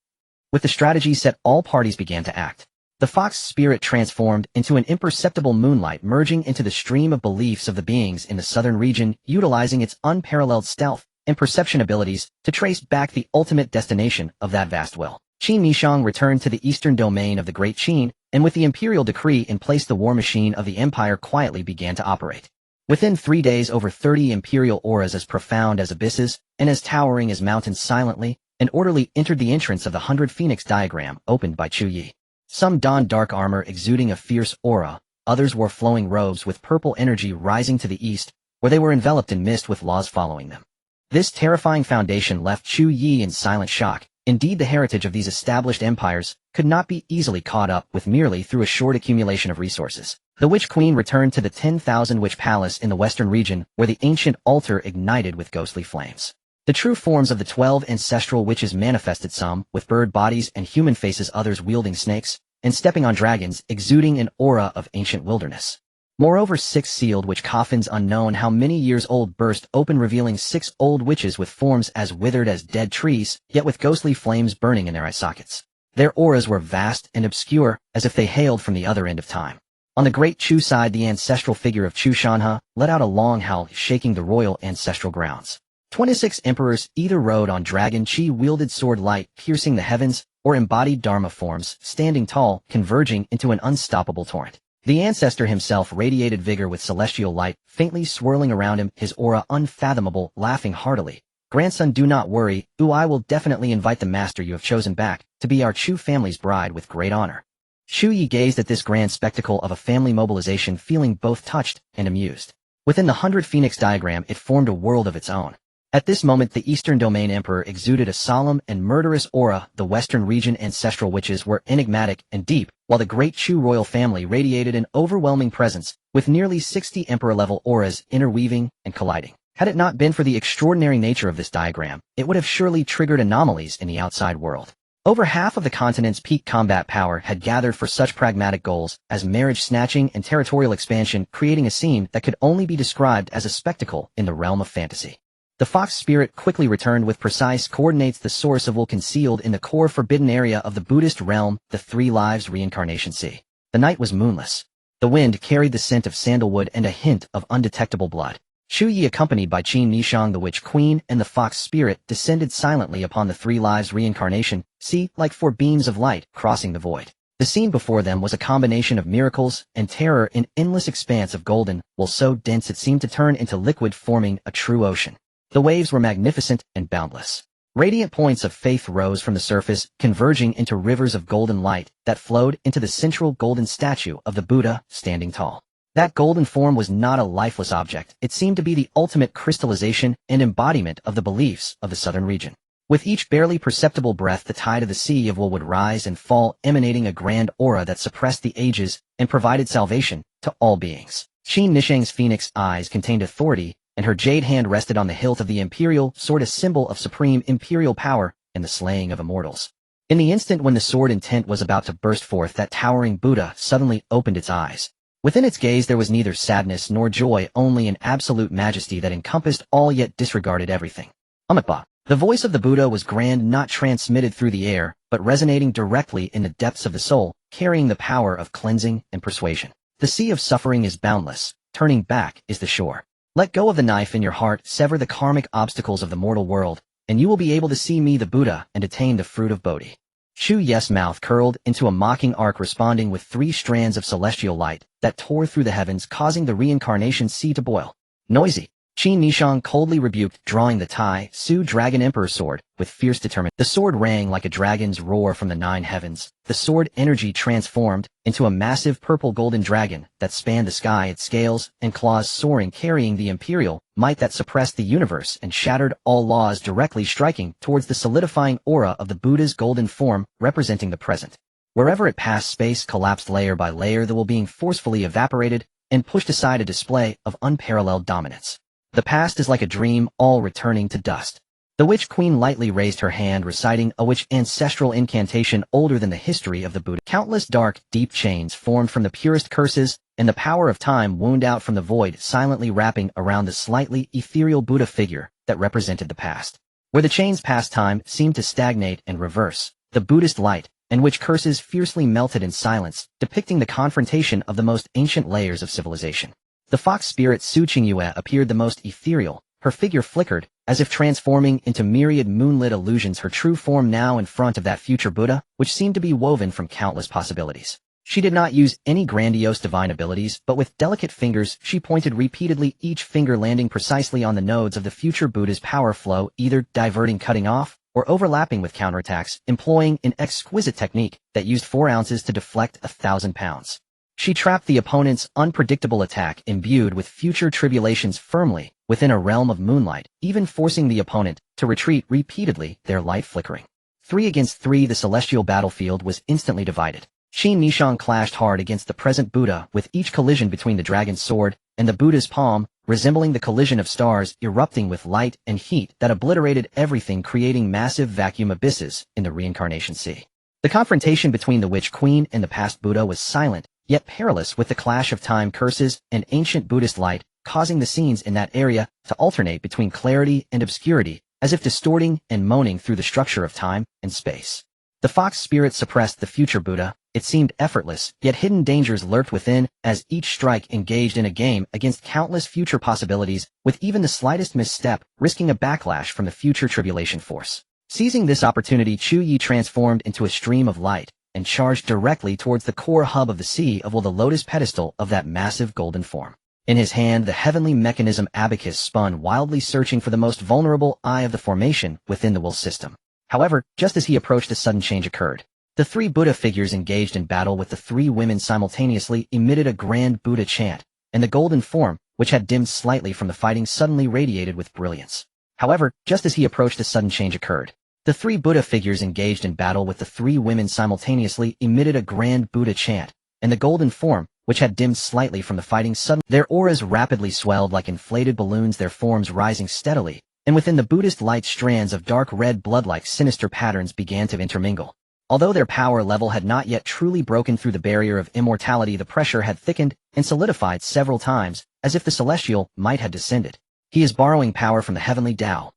With the strategy set, all parties began to act. The fox spirit transformed into an imperceptible moonlight, merging into the stream of beliefs of the beings in the southern region, utilizing its unparalleled stealth and perception abilities to trace back the ultimate destination of that vast will. Qin Nishang returned to the eastern domain of the Great Qin, and with the imperial decree in place, the war machine of the empire quietly began to operate. Within 3 days, over 30 imperial auras as profound as abysses and as towering as mountains silently and orderly entered the entrance of the 100 Phoenix diagram opened by Chu Ye. Some donned dark armor exuding a fierce aura, others wore flowing robes with purple energy rising to the east, where they were enveloped in mist with laws following them. This terrifying foundation left Chu Ye in silent shock. Indeed, the heritage of these established empires could not be easily caught up with merely through a short accumulation of resources. The Witch Queen returned to the 10,000 Witch Palace in the western region, where the ancient altar ignited with ghostly flames. The true forms of the 12 ancestral witches manifested, some with bird bodies and human faces, others wielding snakes and stepping on dragons, exuding an aura of ancient wilderness. Moreover, 6 sealed witch coffins unknown how many years old burst open, revealing 6 old witches with forms as withered as dead trees, yet with ghostly flames burning in their eye sockets. Their auras were vast and obscure, as if they hailed from the other end of time. On the Great Chu side, the ancestral figure of Chu Shanhe let out a long howl, shaking the royal ancestral grounds. 26 emperors either rode on dragon chi-wielded sword, light piercing the heavens, or embodied dharma forms, standing tall, converging into an unstoppable torrent. The ancestor himself radiated vigor with celestial light, faintly swirling around him, his aura unfathomable, laughing heartily. Grandson, do not worry, I will definitely invite the master you have chosen back to be our Chu family's bride with great honor. Chu Ye gazed at this grand spectacle of a family mobilization, feeling both touched and amused. Within the 100 Phoenix diagram, it formed a world of its own. At this moment, the Eastern Domain Emperor exuded a solemn and murderous aura. The Western region ancestral witches were enigmatic and deep, while the Great Chu royal family radiated an overwhelming presence, with nearly 60 emperor-level auras interweaving and colliding. Had it not been for the extraordinary nature of this diagram, it would have surely triggered anomalies in the outside world. Over half of the continent's peak combat power had gathered for such pragmatic goals as marriage snatching and territorial expansion, creating a scene that could only be described as a spectacle in the realm of fantasy. The fox spirit quickly returned with precise coordinates, the source of will concealed in the core forbidden area of the Buddhist realm, the 3 Lives Reincarnation Sea. The night was moonless. The wind carried the scent of sandalwood and a hint of undetectable blood. Chu Ye, accompanied by Qin Nishang, the Witch Queen, and the fox spirit, descended silently upon the 3 Lives Reincarnation Sea, like 4 beams of light crossing the void. The scene before them was a combination of miracles and terror, an endless expanse of golden wool so dense it seemed to turn into liquid, forming a true ocean. The waves were magnificent and boundless. Radiant points of faith rose from the surface, converging into rivers of golden light that flowed into the central golden statue of the Buddha standing tall. That golden form was not a lifeless object. It seemed to be the ultimate crystallization and embodiment of the beliefs of the southern region. With each barely perceptible breath, the tide of the sea of will would rise and fall, emanating a grand aura that suppressed the ages and provided salvation to all beings. Qin Nishang's phoenix eyes contained authority, and her jade hand rested on the hilt of the imperial sword, a symbol of supreme imperial power and the slaying of immortals. In the instant when the sword intent was about to burst forth, that towering Buddha suddenly opened its eyes. Within its gaze there was neither sadness nor joy, only an absolute majesty that encompassed all yet disregarded everything. Amitba. The voice of the Buddha was grand, not transmitted through the air, but resonating directly in the depths of the soul, carrying the power of cleansing and persuasion. The sea of suffering is boundless. Turning back is the shore. Let go of the knife in your heart, sever the karmic obstacles of the mortal world, and you will be able to see me, the Buddha, and attain the fruit of Bodhi. Chu Ye's mouth curled into a mocking arc, responding with 3 strands of celestial light that tore through the heavens, causing the reincarnation sea to boil. Noisy. Qin Nishang coldly rebuked, drawing the Tai Su Dragon Emperor sword with fierce determination. The sword rang like a dragon's roar from the 9 heavens. The sword energy transformed into a massive purple golden dragon that spanned the sky, its scales and claws soaring, carrying the imperial might that suppressed the universe and shattered all laws, directly striking towards the solidifying aura of the Buddha's golden form, representing the present. Wherever it passed, space collapsed layer by layer, the will being forcefully evaporated and pushed aside, a display of unparalleled dominance. The past is like a dream, all returning to dust. The Witch Queen lightly raised her hand, reciting a witch ancestral incantation older than the history of the Buddha. Countless dark, deep chains formed from the purest curses, and the power of time wound out from the void, silently wrapping around the slightly ethereal Buddha figure that represented the past. Where the chains past, time seemed to stagnate and reverse. The Buddhist light, and which curses fiercely melted in silence, depicting the confrontation of the most ancient layers of civilization. The fox spirit Su Qingyue appeared the most ethereal. Her figure flickered, as if transforming into myriad moonlit illusions, her true form now in front of that future Buddha, which seemed to be woven from countless possibilities. She did not use any grandiose divine abilities, but with delicate fingers she pointed repeatedly, each finger landing precisely on the nodes of the future Buddha's power flow, either diverting, cutting off, or overlapping with counterattacks, employing an exquisite technique that used 4 ounces to deflect 1,000 pounds. She trapped the opponent's unpredictable attack, imbued with future tribulations, firmly within a realm of moonlight, even forcing the opponent to retreat repeatedly, their light flickering. 3 against 3, the celestial battlefield was instantly divided. Qin Nishang clashed hard against the present Buddha, with each collision between the dragon's sword and the Buddha's palm resembling the collision of stars erupting with light and heat that obliterated everything, creating massive vacuum abysses in the reincarnation sea. The confrontation between the Witch Queen and the past Buddha was silent, yet perilous, with the clash of time curses and ancient Buddhist light, causing the scenes in that area to alternate between clarity and obscurity, as if distorting and moaning through the structure of time and space. The fox spirit suppressed the future Buddha. It seemed effortless, yet hidden dangers lurked within, as each strike engaged in a game against countless future possibilities, with even the slightest misstep risking a backlash from the future tribulation force. Seizing this opportunity, Chu Ye transformed into a stream of light and charged directly towards the core hub of the sea of will, the lotus pedestal of that massive golden form. In his hand, the heavenly mechanism abacus spun wildly, searching for the most vulnerable eye of the formation within the will system. However, just as he approached, a sudden change occurred. The 3 Buddha figures engaged in battle with the 3 women simultaneously emitted a grand Buddha chant, and the golden form, which had dimmed slightly from the fighting, suddenly radiated with brilliance. However, just as he approached, a sudden change occurred. The 3 Buddha figures engaged in battle with the 3 women simultaneously emitted a grand Buddha chant, and the golden form, which had dimmed slightly from the fighting, suddenly their auras rapidly swelled like inflated balloons, their forms rising steadily, and within the Buddhist light strands of dark red blood-like sinister patterns began to intermingle. Although their power level had not yet truly broken through the barrier of immortality, the pressure had thickened and solidified several times, as if the celestial might had descended. He is borrowing power from the heavenly Tao.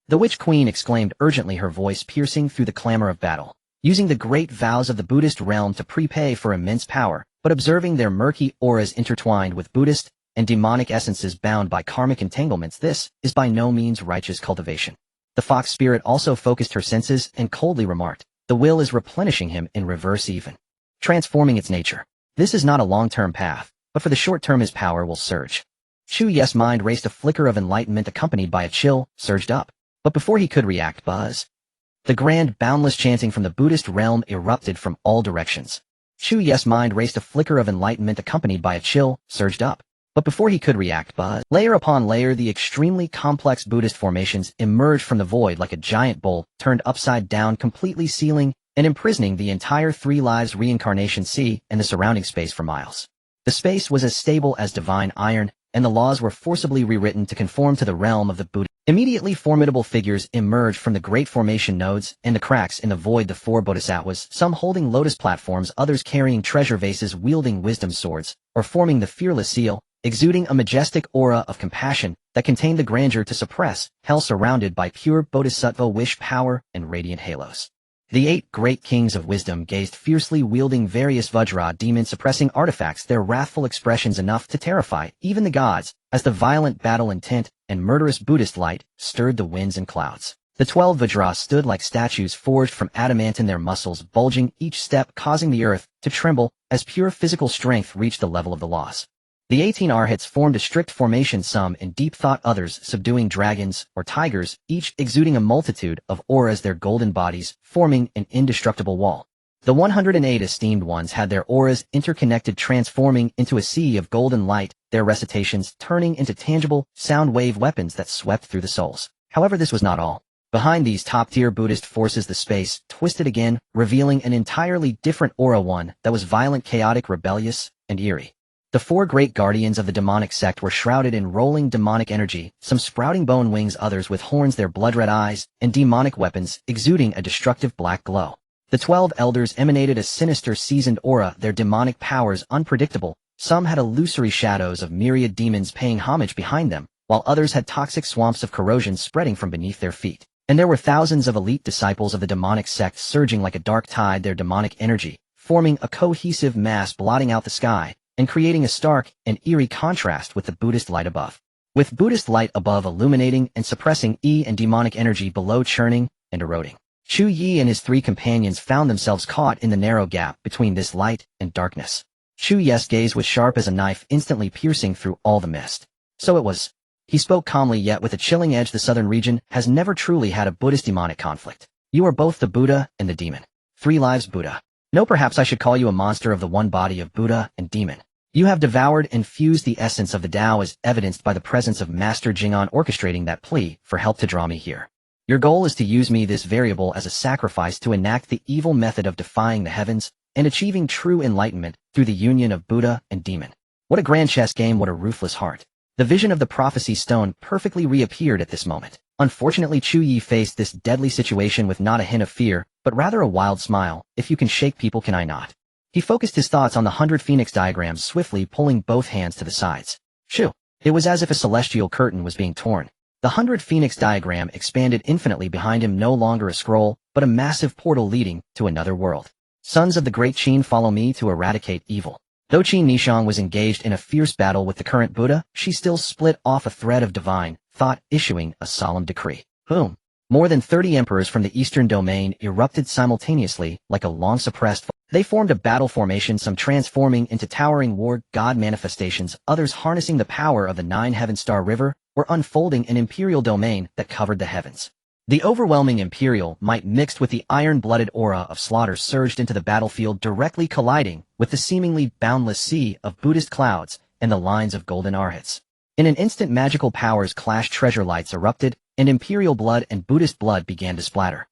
The Witch Queen exclaimed urgently, her voice piercing through the clamor of battle. Using the great vows of the Buddhist realm to prepay for immense power, but observing their murky auras intertwined with Buddhist and demonic essences bound by karmic entanglements, this is by no means righteous cultivation. The fox spirit also focused her senses and coldly remarked, "The will is replenishing him in reverse, even transforming its nature. This is not a long-term path, but for the short term his power will surge." Chu Ye's mind raced, a flicker of enlightenment accompanied by a chill surged up. But before he could react, the grand, boundless chanting from the Buddhist realm erupted from all directions. Chu Ye's mind raced, a flicker of enlightenment accompanied by a chill surged up. But before he could react, layer upon layer, the extremely complex Buddhist formations emerged from the void like a giant bowl turned upside down, completely sealing and imprisoning the entire Three Lives Reincarnation Sea and the surrounding space for miles. The space was as stable as divine iron, and the laws were forcibly rewritten to conform to the realm of the Buddha. Immediately formidable figures emerged from the great formation nodes and the cracks in the void. The four bodhisattvas, some holding lotus platforms, others carrying treasure vases, wielding wisdom swords, or forming the fearless seal, exuding a majestic aura of compassion that contained the grandeur to suppress hell, surrounded by pure bodhisattva wish power and radiant halos. The 8 great kings of wisdom gazed fiercely, wielding various vajra demon-suppressing artifacts, their wrathful expressions enough to terrify even the gods, as the violent battle intent and murderous Buddhist light stirred the winds and clouds. The 12 vajra stood like statues forged from adamantine, their muscles bulging, each step causing the earth to tremble as pure physical strength reached the level of the laws. The 18 arhats formed a strict formation, some in deep thought, others subduing dragons or tigers, each exuding a multitude of auras, their golden bodies forming an indestructible wall. The 108 esteemed ones had their auras interconnected, transforming into a sea of golden light, their recitations turning into tangible, sound-wave weapons that swept through the souls. However, this was not all. Behind these top-tier Buddhist forces, the space twisted again, revealing an entirely different aura, one that was violent, chaotic, rebellious, and eerie. The 4 great guardians of the demonic sect were shrouded in rolling demonic energy, some sprouting bone wings, others with horns, their blood-red eyes and demonic weapons exuding a destructive black glow. The 12 elders emanated a sinister, seasoned aura, their demonic powers unpredictable. Some had illusory shadows of myriad demons paying homage behind them, while others had toxic swamps of corrosion spreading from beneath their feet. And there were thousands of elite disciples of the demonic sect surging like a dark tide, their demonic energy forming a cohesive mass, blotting out the sky and creating a stark and eerie contrast with the Buddhist light above. With Buddhist light above illuminating and suppressing and demonic energy below churning and eroding. Chu Ye and his 3 companions found themselves caught in the narrow gap between this light and darkness. Chu Ye's gaze was sharp as a knife, instantly piercing through all the mist. So it was. He spoke calmly yet with a chilling edge. The southern region has never truly had a Buddhist demonic conflict. You are both the Buddha and the demon. 3 lives Buddha. No, perhaps I should call you a monster of the one body of Buddha and demon. You have devoured and fused the essence of the Tao, as evidenced by the presence of Master Jing'an orchestrating that plea for help to draw me here. Your goal is to use me, this variable, as a sacrifice to enact the evil method of defying the heavens and achieving true enlightenment through the union of Buddha and demon. What a grand chess game, what a ruthless heart. The vision of the prophecy stone perfectly reappeared at this moment. Unfortunately, Chu Ye faced this deadly situation with not a hint of fear, but rather a wild smile. If you can shake people, can I not? He focused his thoughts on the 100 phoenix diagrams, swiftly pulling both hands to the sides. Shoo! It was as if a celestial curtain was being torn. The 100 phoenix diagram expanded infinitely behind him, no longer a scroll, but a massive portal leading to another world. Sons of the great Qin, follow me to eradicate evil. Though Qin Nishang was engaged in a fierce battle with the current Buddha, she still split off a thread of divine thought, issuing a solemn decree. Boom! More than 30 emperors from the eastern domain erupted simultaneously like a long-suppressed. They formed a battle formation, some transforming into towering war god manifestations, others harnessing the power of the 9 Heaven Star River, or unfolding an imperial domain that covered the heavens. The overwhelming imperial might mixed with the iron-blooded aura of slaughter surged into the battlefield, directly colliding with the seemingly boundless sea of Buddhist clouds and the lines of golden arhats. In an instant, magical powers clashed, treasure lights erupted, and imperial blood and Buddhist blood began to splatter.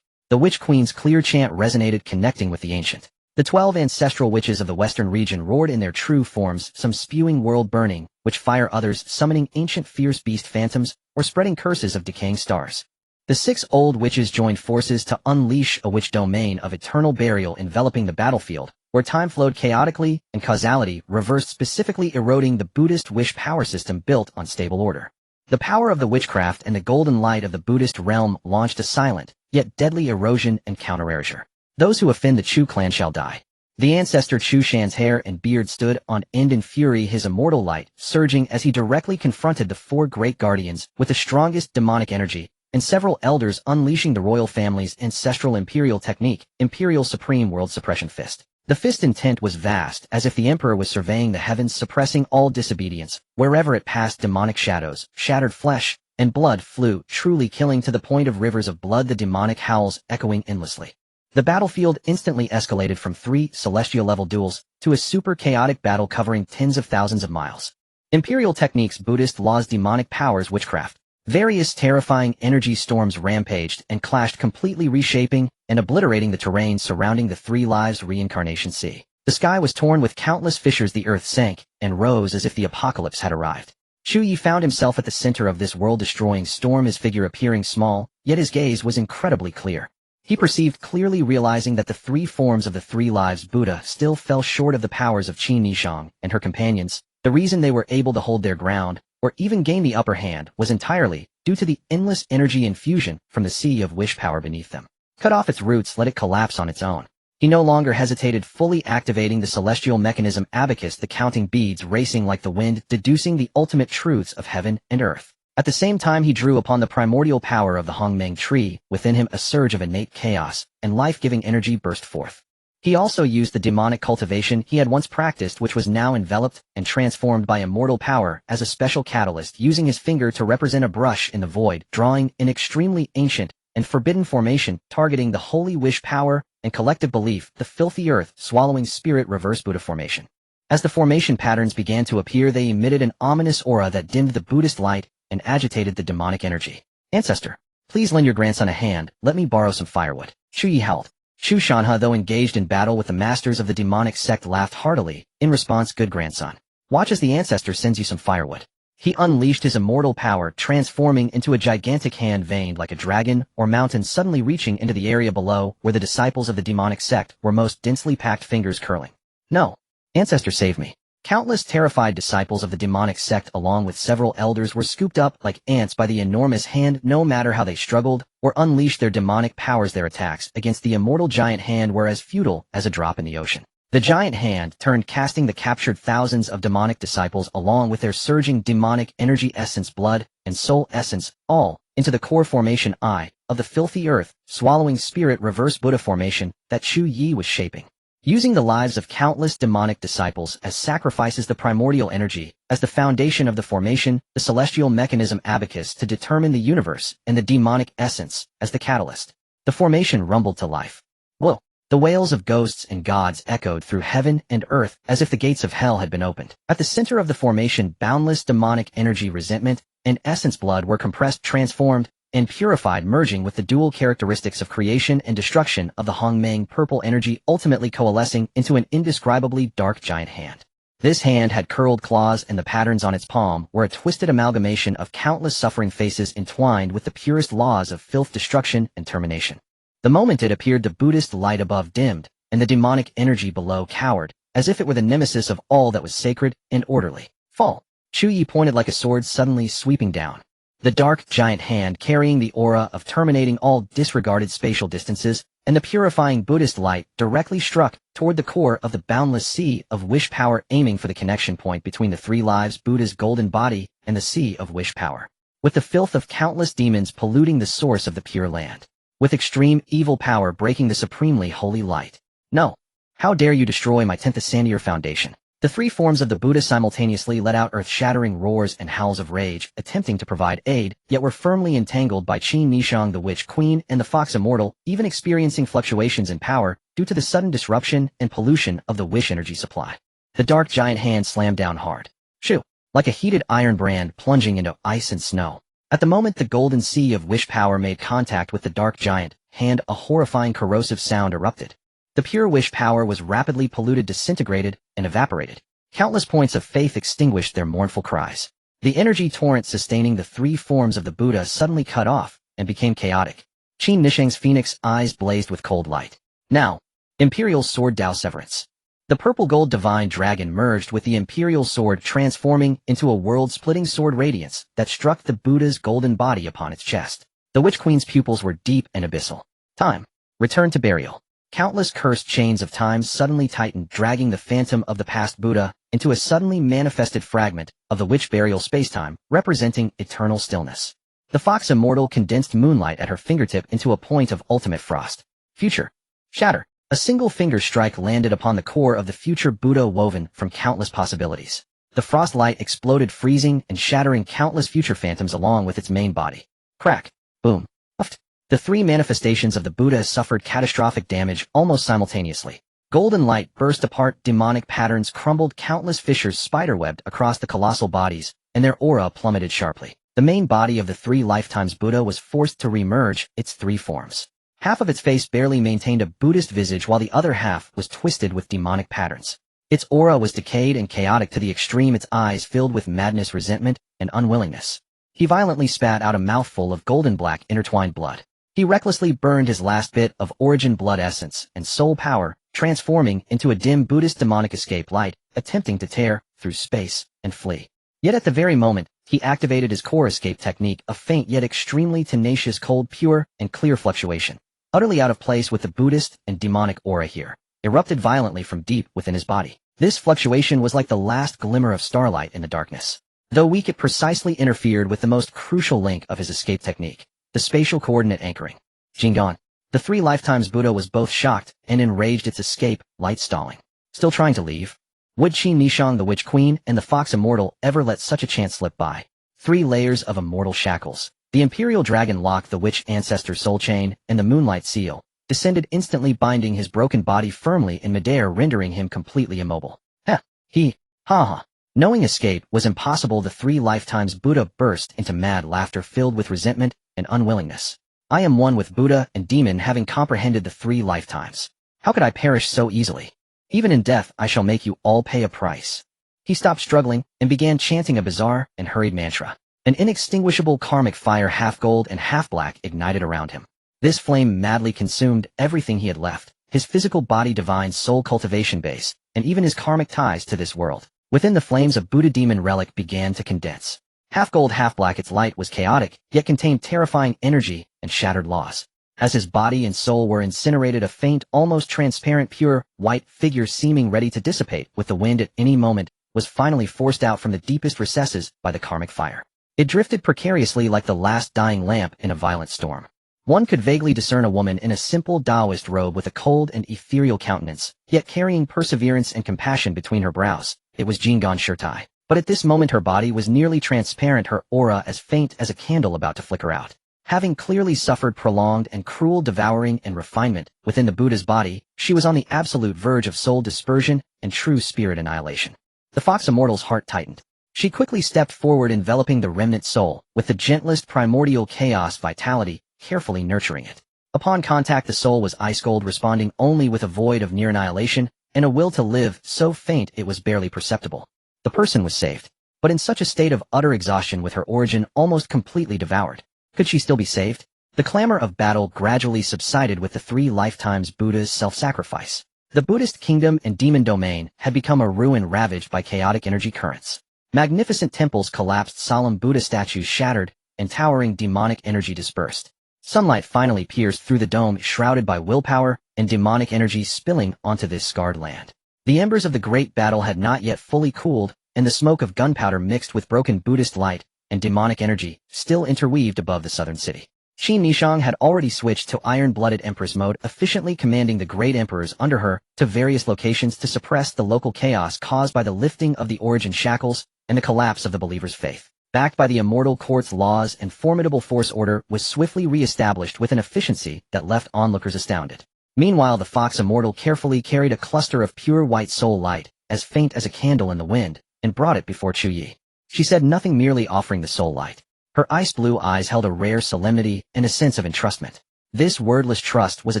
The Witch Queen's clear chant resonated, connecting with the ancient. The 12 ancestral witches of the western region roared in their true forms, some spewing world-burning witch fire, others summoning ancient fierce beast phantoms or spreading curses of decaying stars. The 6 old witches joined forces to unleash a witch domain of eternal burial enveloping the battlefield, where time flowed chaotically and causality reversed, specifically eroding the Buddhist wish power system built on stable order. The power of the witchcraft and the golden light of the Buddhist realm launched a silent, yet deadly erosion and countererasure. Those who offend the Chu clan shall die. The ancestor Chu Shan's hair and beard stood on end in fury, his immortal light surging as he directly confronted the 4 great guardians with the strongest demonic energy, and several elders unleashing the royal family's ancestral imperial technique, Imperial Supreme World Suppression Fist. The fist intent was vast, as if the emperor was surveying the heavens, suppressing all disobedience, wherever it passed. Demonic shadows, shattered flesh, and blood flew, truly killing to the point of rivers of blood, the demonic howls echoing endlessly. The battlefield instantly escalated from 3 celestial-level duels to a super chaotic battle covering tens of thousands of miles. Imperial techniques, Buddhist laws, demonic powers, witchcraft. Various terrifying energy storms rampaged and clashed, completely reshaping and obliterating the terrain surrounding the 3 lives reincarnation sea. The sky was torn with countless fissures, the earth sank and rose as if the apocalypse had arrived. Chu Ye found himself at the center of this world-destroying storm, his figure appearing small, yet his gaze was incredibly clear. He perceived clearly, realizing that the 3 forms of the 3 lives Buddha still fell short of the powers of Qin Nishang and her companions. The reason they were able to hold their ground, or even gain the upper hand, was entirely due to the endless energy infusion from the sea of wish power beneath them. Cut off its roots, let it collapse on its own. He no longer hesitated, fully activating the celestial mechanism abacus, the counting beads racing like the wind, deducing the ultimate truths of heaven and earth. At the same time, he drew upon the primordial power of the Hongmeng tree. Within him, a surge of innate chaos and life-giving energy burst forth. He also used the demonic cultivation he had once practiced, which was now enveloped and transformed by immortal power, as a special catalyst, using his finger to represent a brush in the void, drawing an extremely ancient and forbidden formation, targeting the holy wish power and collective belief, the filthy earth swallowing spirit reverse Buddha formation. As the formation patterns began to appear, they emitted an ominous aura that dimmed the Buddhist light and agitated the demonic energy. Ancestor, please lend your grandson a hand, let me borrow some firewood. Chu Ye howled. Chu Shanhe, though engaged in battle with the masters of the demonic sect, laughed heartily. In response, good grandson, watch as the ancestor sends you some firewood. He unleashed his immortal power, transforming into a gigantic hand veined like a dragon or mountain, suddenly reaching into the area below where the disciples of the demonic sect were most densely packed, fingers curling. No. Ancestor, save me. Countless terrified disciples of the demonic sect along with several elders were scooped up like ants by the enormous hand. No matter how they struggled or unleashed their demonic powers, their attacks against the immortal giant hand were as futile as a drop in the ocean. The giant hand turned, casting the captured thousands of demonic disciples along with their surging demonic energy essence, blood, and soul essence, all into the core formation I of the filthy earth, swallowing spirit reverse Buddha formation that Chu Ye was shaping. Using the lives of countless demonic disciples as sacrifices, the primordial energy as the foundation of the formation, the celestial mechanism abacus to determine the universe, and the demonic essence as the catalyst, the formation rumbled to life. Whoa! The wails of ghosts and gods echoed through heaven and earth as if the gates of hell had been opened. At the center of the formation, boundless demonic energy, resentment, and essence blood were compressed, transformed, and purified, merging with the dual characteristics of creation and destruction of the Hongmeng purple energy, ultimately coalescing into an indescribably dark giant hand. This hand had curled claws, and the patterns on its palm were a twisted amalgamation of countless suffering faces entwined with the purest laws of filth, destruction, and termination. The moment it appeared, the Buddhist light above dimmed, and the demonic energy below cowered, as if it were the nemesis of all that was sacred and orderly. Fall. Chu Ye pointed like a sword, suddenly sweeping down. The dark giant hand, carrying the aura of terminating all disregarded spatial distances, and the purifying Buddhist light, directly struck toward the core of the boundless sea of wish power, aiming for the connection point between the 3 lives Buddha's golden body and the sea of wish power, with the filth of countless demons polluting the source of the pure land, with extreme evil power breaking the supremely holy light. No! How dare you destroy my 10th ascendier foundation? The 3 forms of the Buddha simultaneously let out earth-shattering roars and howls of rage, attempting to provide aid, yet were firmly entangled by Qin Nishang, the Witch Queen, and the Fox Immortal, even experiencing fluctuations in power due to the sudden disruption and pollution of the wish energy supply. The dark giant hand slammed down hard. Shoo! Like a heated iron brand plunging into ice and snow. At the moment the golden sea of wish power made contact with the dark giant hand, a horrifying corrosive sound erupted. The pure wish power was rapidly polluted, disintegrated, and evaporated. Countless points of faith extinguished their mournful cries. The energy torrent sustaining the 3 forms of the Buddha suddenly cut off and became chaotic. Qin Nishang's phoenix eyes blazed with cold light. Now, Imperial Sword Dao Severance. The purple gold divine dragon merged with the Imperial Sword, transforming into a world-splitting sword radiance that struck the Buddha's golden body upon its chest. The Witch Queen's pupils were deep and abyssal. Time. Return to burial. Countless cursed chains of time suddenly tightened, dragging the phantom of the past Buddha into a suddenly manifested fragment of the witch burial spacetime, representing eternal stillness. The Fox Immortal condensed moonlight at her fingertip into a point of ultimate frost. Future. Shatter. A single finger strike landed upon the core of the future Buddha, woven from countless possibilities. The frost light exploded, freezing and shattering countless future phantoms along with its main body. Crack. Boom. Puffed. The three manifestations of the Buddha suffered catastrophic damage almost simultaneously. Golden light burst apart, demonic patterns crumbled, countless fissures spiderwebbed across the colossal bodies, and their aura plummeted sharply. The main body of the three lifetimes Buddha was forced to remerge its three forms. Half of its face barely maintained a Buddhist visage while the other half was twisted with demonic patterns. Its aura was decayed and chaotic to the extreme, its eyes filled with madness, resentment, and unwillingness. He violently spat out a mouthful of golden black intertwined blood. He recklessly burned his last bit of origin blood essence and soul power, transforming into a dim Buddhist demonic escape light, attempting to tear through space and flee. Yet at the very moment, he activated his core escape technique, a faint yet extremely tenacious cold, pure, and clear fluctuation. Utterly out of place with the Buddhist and demonic aura here, erupted violently from deep within his body. This fluctuation was like the last glimmer of starlight in the darkness. Though weak, it precisely interfered with the most crucial link of his escape technique, the spatial coordinate anchoring. Jingon. The three lifetimes Buddha was both shocked and enraged, its escape light stalling. Still trying to leave? Would Qi Nishang, the Witch Queen, and the Fox Immortal ever let such a chance slip by? 3 layers of immortal shackles. The Imperial Dragon Lock, the Witch Ancestor Soul Chain, and the Moonlight Seal descended, instantly binding his broken body firmly in midair, rendering him completely immobile. Ha. Knowing escape was impossible, the 3 lifetimes Buddha burst into mad laughter filled with resentment and unwillingness. I am one with Buddha and demon, having comprehended the 3 lifetimes. How could I perish so easily? Even in death I shall make you all pay a price. He stopped struggling and began chanting a bizarre and hurried mantra. An inextinguishable karmic fire, half gold and half black, ignited around him. This flame madly consumed everything he had left, his physical body, divine soul cultivation base, and even his karmic ties to this world. Within the flames, a Buddha demon relic began to condense. Half gold, half black, its light was chaotic, yet contained terrifying energy and shattered laws. As his body and soul were incinerated, a faint, almost transparent, pure, white figure, seeming ready to dissipate with the wind at any moment, was finally forced out from the deepest recesses by the karmic fire. It drifted precariously like the last dying lamp in a violent storm. One could vaguely discern a woman in a simple Taoist robe with a cold and ethereal countenance, yet carrying perseverance and compassion between her brows. It was Jingon Shirtai. But at this moment her body was nearly transparent, her aura as faint as a candle about to flicker out. Having clearly suffered prolonged and cruel devouring and refinement within the Buddha's body, she was on the absolute verge of soul dispersion and true spirit annihilation. The Fox Immortal's heart tightened. She quickly stepped forward, enveloping the remnant soul with the gentlest primordial chaos vitality, carefully nurturing it. Upon contact, the soul was ice cold, responding only with a void of near annihilation and a will to live so faint it was barely perceptible. The person was saved, but in such a state of utter exhaustion, with her origin almost completely devoured. Could she still be saved? The clamor of battle gradually subsided with the 3 lifetimes Buddha's self-sacrifice. The Buddhist kingdom and demon domain had become a ruin ravaged by chaotic energy currents. Magnificent temples collapsed, solemn Buddha statues shattered, and towering demonic energy dispersed. Sunlight finally pierced through the dome, shrouded by willpower and demonic energy spilling onto this scarred land. The embers of the great battle had not yet fully cooled, and the smoke of gunpowder mixed with broken Buddhist light and demonic energy still interweaved above the southern city. Qi Nishang had already switched to iron-blooded empress mode, efficiently commanding the great emperors under her to various locations to suppress the local chaos caused by the lifting of the origin shackles and the collapse of the believer's faith. Backed by the immortal court's laws and formidable force, order was swiftly re-established with an efficiency that left onlookers astounded. Meanwhile, the Fox Immortal carefully carried a cluster of pure white soul light, as faint as a candle in the wind, and brought it before Chu Ye. She said nothing, merely offering the soul light. Her ice-blue eyes held a rare solemnity and a sense of entrustment. This wordless trust was a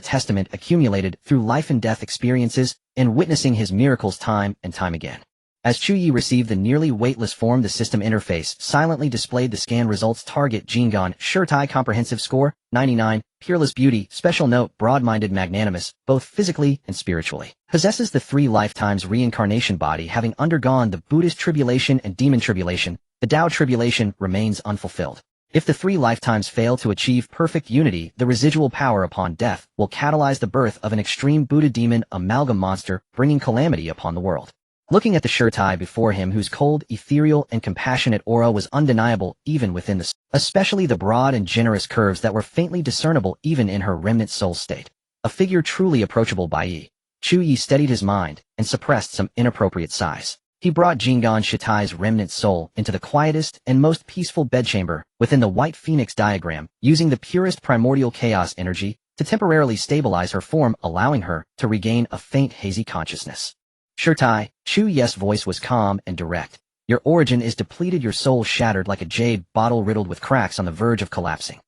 testament accumulated through life and death experiences and witnessing his miracles time and time again. As Chu Ye received the nearly weightless form, the system interface silently displayed the scan results. Target: Jingon Shirtai, comprehensive score 99, peerless beauty, special note, broad-minded, magnanimous, both physically and spiritually. Possesses the 3 lifetimes reincarnation body, having undergone the Buddhist tribulation and demon tribulation. The Tao tribulation remains unfulfilled. If the 3 lifetimes fail to achieve perfect unity, the residual power upon death will catalyze the birth of an extreme Buddha demon amalgam monster, bringing calamity upon the world. Looking at the Shirtai before him, whose cold, ethereal, and compassionate aura was undeniable even within the especially the broad and generous curves that were faintly discernible even in her remnant soul state. A figure truly approachable by Ye. Chu Ye steadied his mind and suppressed some inappropriate sighs. He brought Jingan Shitai's remnant soul into the quietest and most peaceful bedchamber within the White Phoenix diagram, using the purest primordial chaos energy to temporarily stabilize her form, allowing her to regain a faint hazy consciousness. Shitai, Chu Ye's voice was calm and direct. Your origin is depleted, your soul shattered like a jade bottle riddled with cracks on the verge of collapsing.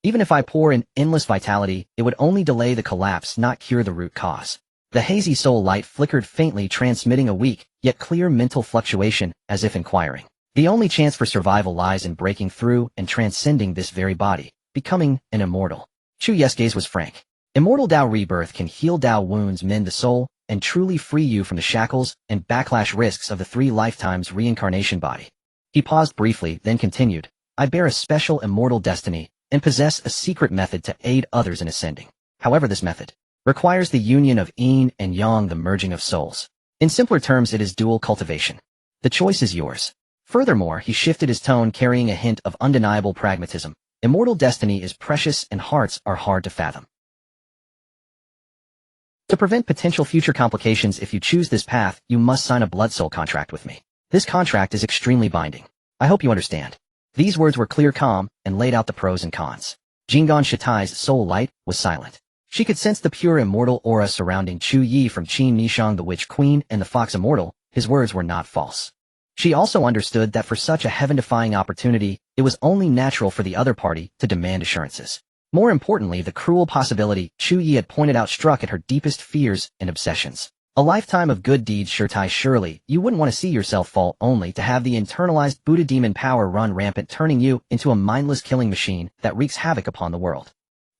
Even if I pour in endless vitality, it would only delay the collapse, not cure the root cause. The hazy soul light flickered faintly, transmitting a weak, yet clear mental fluctuation, as if inquiring. The only chance for survival lies in breaking through and transcending this very body, becoming an immortal. Chu Ye's gaze was frank. Immortal Dao rebirth can heal Dao wounds, mend the soul, and truly free you from the shackles and backlash risks of the 3 lifetimes reincarnation body. He paused briefly, then continued, I bear a special immortal destiny and possess a secret method to aid others in ascending. However, this method requires the union of yin and yang, the merging of souls. In simpler terms, it is dual cultivation. The choice is yours. Furthermore, he shifted his tone, carrying a hint of undeniable pragmatism. Immortal destiny is precious and hearts are hard to fathom. To prevent potential future complications, if you choose this path, you must sign a blood soul contract with me. This contract is extremely binding. I hope you understand. These words were clear, calm, and laid out the pros and cons. Jingan Shitai's soul light was silent. She could sense the pure immortal aura surrounding Chu Ye from Qin Nishang, the Witch Queen, and the Fox Immortal. His words were not false. She also understood that for such a heaven-defying opportunity, it was only natural for the other party to demand assurances. More importantly, the cruel possibility Chu Ye had pointed out struck at her deepest fears and obsessions. A lifetime of good deeds, Shitai, surely you wouldn't want to see yourself fall only to have the internalized Buddha demon power run rampant, turning you into a mindless killing machine that wreaks havoc upon the world.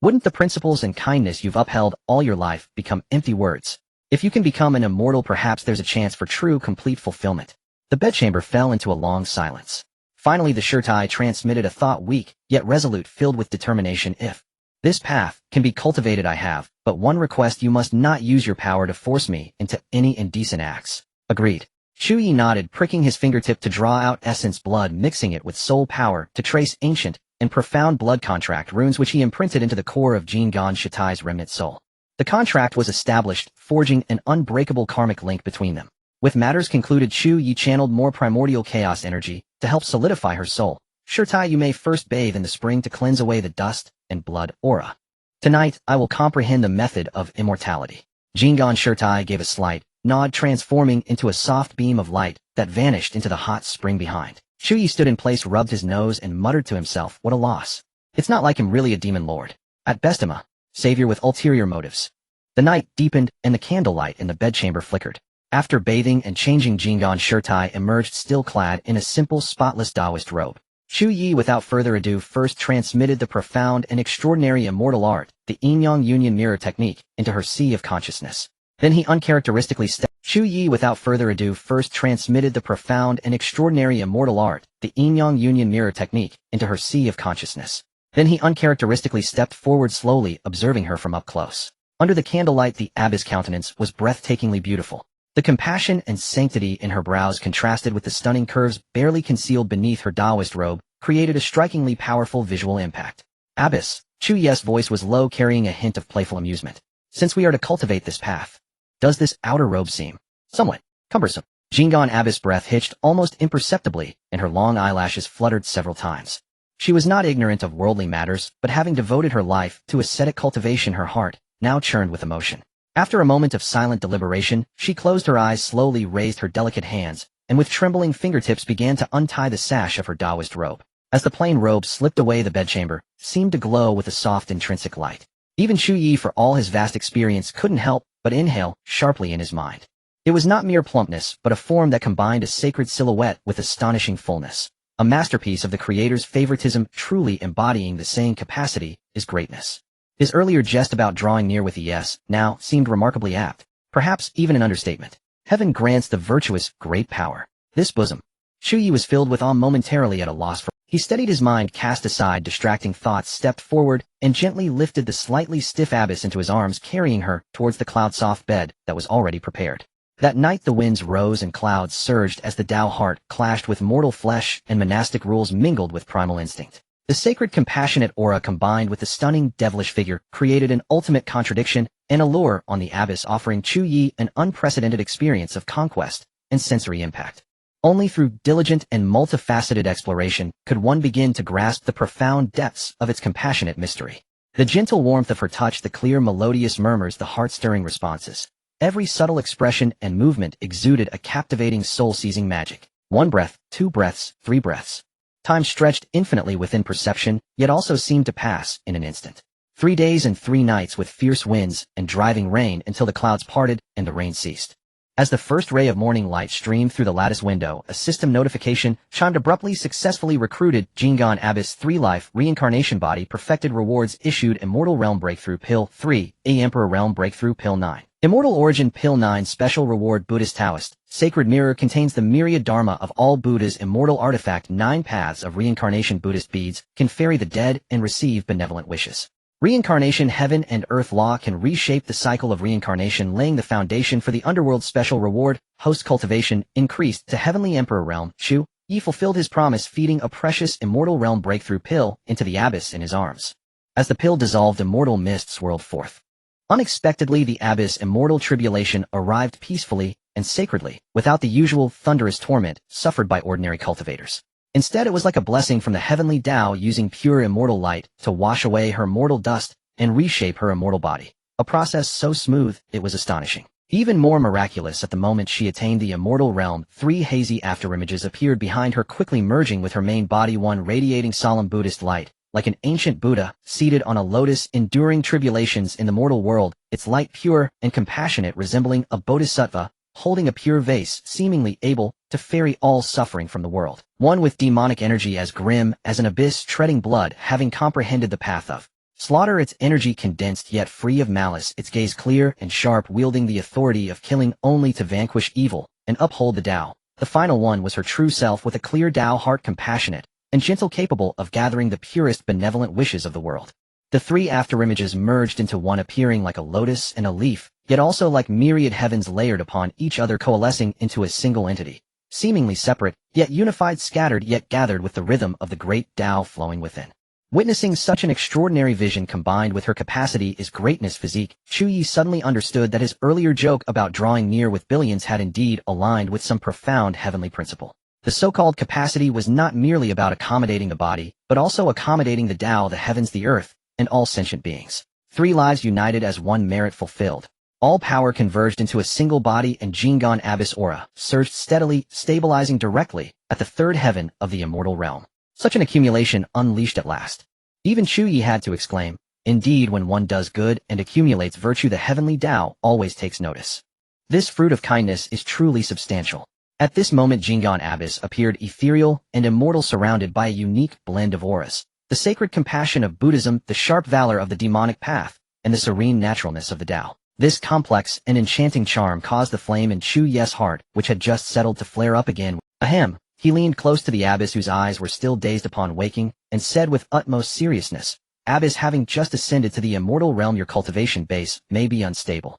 Wouldn't the principles and kindness you've upheld all your life become empty words? If you can become an immortal, perhaps there's a chance for true, complete fulfillment. The bedchamber fell into a long silence. Finally, the Shitai transmitted a thought, weak, yet resolute, filled with determination. If this path can be cultivated, I have but one request: you must not use your power to force me into any indecent acts. Agreed. Chu Ye nodded, pricking his fingertip to draw out essence blood, mixing it with soul power to trace ancient and profound blood contract runes which he imprinted into the core of Jingan Shitai's remnant soul. The contract was established, forging an unbreakable karmic link between them. With matters concluded, Chu Ye channeled more primordial chaos energy to help solidify her soul. Shitai, you may first bathe in the spring to cleanse away the dust and blood aura. Tonight, I will comprehend the method of immortality. Jingan Shitai gave a slight nod, transforming into a soft beam of light that vanished into the hot spring behind. Chu Ye stood in place, rubbed his nose, and muttered to himself, what a loss. It's not like him, really a demon lord. At best, a savior with ulterior motives. The night deepened, and the candlelight in the bedchamber flickered. After bathing and changing, Jingan Shitai emerged still clad in a simple, spotless Taoist robe. Chu Ye, without further ado, first transmitted the profound and extraordinary immortal art, the yin-yang union mirror technique, into her sea of consciousness. Then he uncharacteristically stepped. Chu Ye, without further ado, first transmitted the profound and extraordinary immortal art, the yin-yang union mirror technique, into her sea of consciousness. Then he uncharacteristically stepped forward slowly, observing her from up close. Under the candlelight, the abbess' countenance was breathtakingly beautiful. The compassion and sanctity in her brows, contrasted with the stunning curves barely concealed beneath her Taoist robe, created a strikingly powerful visual impact. Abbess, Chu Ye's voice was low, carrying a hint of playful amusement. Since we are to cultivate this path, does this outer robe seem somewhat cumbersome? Jingan Abbess' breath hitched almost imperceptibly, and her long eyelashes fluttered several times. She was not ignorant of worldly matters, but having devoted her life to ascetic cultivation, her heart now churned with emotion. After a moment of silent deliberation, she closed her eyes, slowly raised her delicate hands, and with trembling fingertips began to untie the sash of her Taoist robe. As the plain robe slipped away, the bedchamber seemed to glow with a soft intrinsic light. Even Chu Ye, for all his vast experience, couldn't help but inhale sharply in his mind. It was not mere plumpness, but a form that combined a sacred silhouette with astonishing fullness. A masterpiece of the creator's favoritism, truly embodying the saying, capacity is greatness. His earlier jest about drawing near with ES now seemed remarkably apt, perhaps even an understatement. Heaven grants the virtuous great power. This bosom. Chu Ye was filled with awe, momentarily at a loss for. He steadied his mind, cast aside distracting thoughts, stepped forward, and gently lifted the slightly stiff abbess into his arms, carrying her towards the cloud-soft bed that was already prepared. That night the winds rose and clouds surged as the Tao heart clashed with mortal flesh and monastic rules mingled with primal instinct. The sacred compassionate aura combined with the stunning devilish figure created an ultimate contradiction, an allure on the abbess, offering Chu Ye an unprecedented experience of conquest and sensory impact. Only through diligent and multifaceted exploration could one begin to grasp the profound depths of its compassionate mystery. The gentle warmth of her touch, the clear melodious murmurs, the heart-stirring responses. Every subtle expression and movement exuded a captivating soul-seizing magic. 1 breath, 2 breaths, 3 breaths. Time stretched infinitely within perception, yet also seemed to pass in an instant. 3 days and 3 nights with fierce winds and driving rain until the clouds parted and the rain ceased. As the first ray of morning light streamed through the lattice window, a system notification chimed. Abruptly successfully recruited Jingon Abyss 3 Life Reincarnation Body Perfected Rewards Issued Immortal Realm Breakthrough Pill 3 A Emperor Realm Breakthrough Pill 9 Immortal Origin Pill 9 Special Reward Buddhist Taoist Sacred Mirror contains the myriad dharma of all Buddhas. Immortal Artifact 9 Paths of Reincarnation Buddhist Beads can ferry the dead and receive benevolent wishes. Reincarnation Heaven and Earth Law can reshape the cycle of reincarnation, laying the foundation for the underworld. Special Reward Host Cultivation increased to Heavenly Emperor Realm. Chu Ye fulfilled his promise, feeding a precious Immortal Realm Breakthrough Pill into the abyss in his arms. As the pill dissolved, immortal mists swirled forth. Unexpectedly, the abyss immortal tribulation arrived peacefully and sacredly, without the usual thunderous torment suffered by ordinary cultivators. Instead, it was like a blessing from the heavenly Tao, using pure immortal light to wash away her mortal dust and reshape her immortal body. A process so smooth, it was astonishing. Even more miraculous, at the moment she attained the immortal realm, 3 hazy afterimages appeared behind her, quickly merging with her main body, one radiating solemn Buddhist light, like an ancient Buddha, seated on a lotus, enduring tribulations in the mortal world, its light pure and compassionate, resembling a bodhisattva, holding a pure vase, seemingly able to ferry all suffering from the world. One with demonic energy as grim as an abyss, treading blood, having comprehended the path of slaughter, its energy condensed yet free of malice, its gaze clear and sharp, wielding the authority of killing only to vanquish evil and uphold the Tao. The final one was her true self, with a clear Tao heart, compassionate and gentle, capable of gathering the purest benevolent wishes of the world. The 3 afterimages merged into one, appearing like a lotus and a leaf, yet also like myriad heavens layered upon each other, coalescing into a single entity, seemingly separate, yet unified, scattered yet gathered with the rhythm of the great Tao flowing within. Witnessing such an extraordinary vision combined with her capacity is greatness physique, Chu Ye suddenly understood that his earlier joke about drawing near with billions had indeed aligned with some profound heavenly principle. The so-called capacity was not merely about accommodating the body, but also accommodating the Tao, the heavens, the earth, and all sentient beings. 3 lives united as one merit fulfilled. All power converged into a single body, and Jingon Abyss aura surged steadily, stabilizing directly at the 3rd heaven of the immortal realm. Such an accumulation unleashed at last. Even Chu Ye had to exclaim, indeed, when one does good and accumulates virtue, the heavenly Tao always takes notice. This fruit of kindness is truly substantial. At this moment, Jingon Abyss appeared ethereal and immortal, surrounded by a unique blend of auras. The sacred compassion of Buddhism, the sharp valor of the demonic path, and the serene naturalness of the Tao. This complex and enchanting charm caused the flame in Chu Ye's heart, which had just settled, to flare up again. Ahem. He leaned close to the Abyss, whose eyes were still dazed upon waking, and said with utmost seriousness, Abyss, having just ascended to the immortal realm, your cultivation base may be unstable.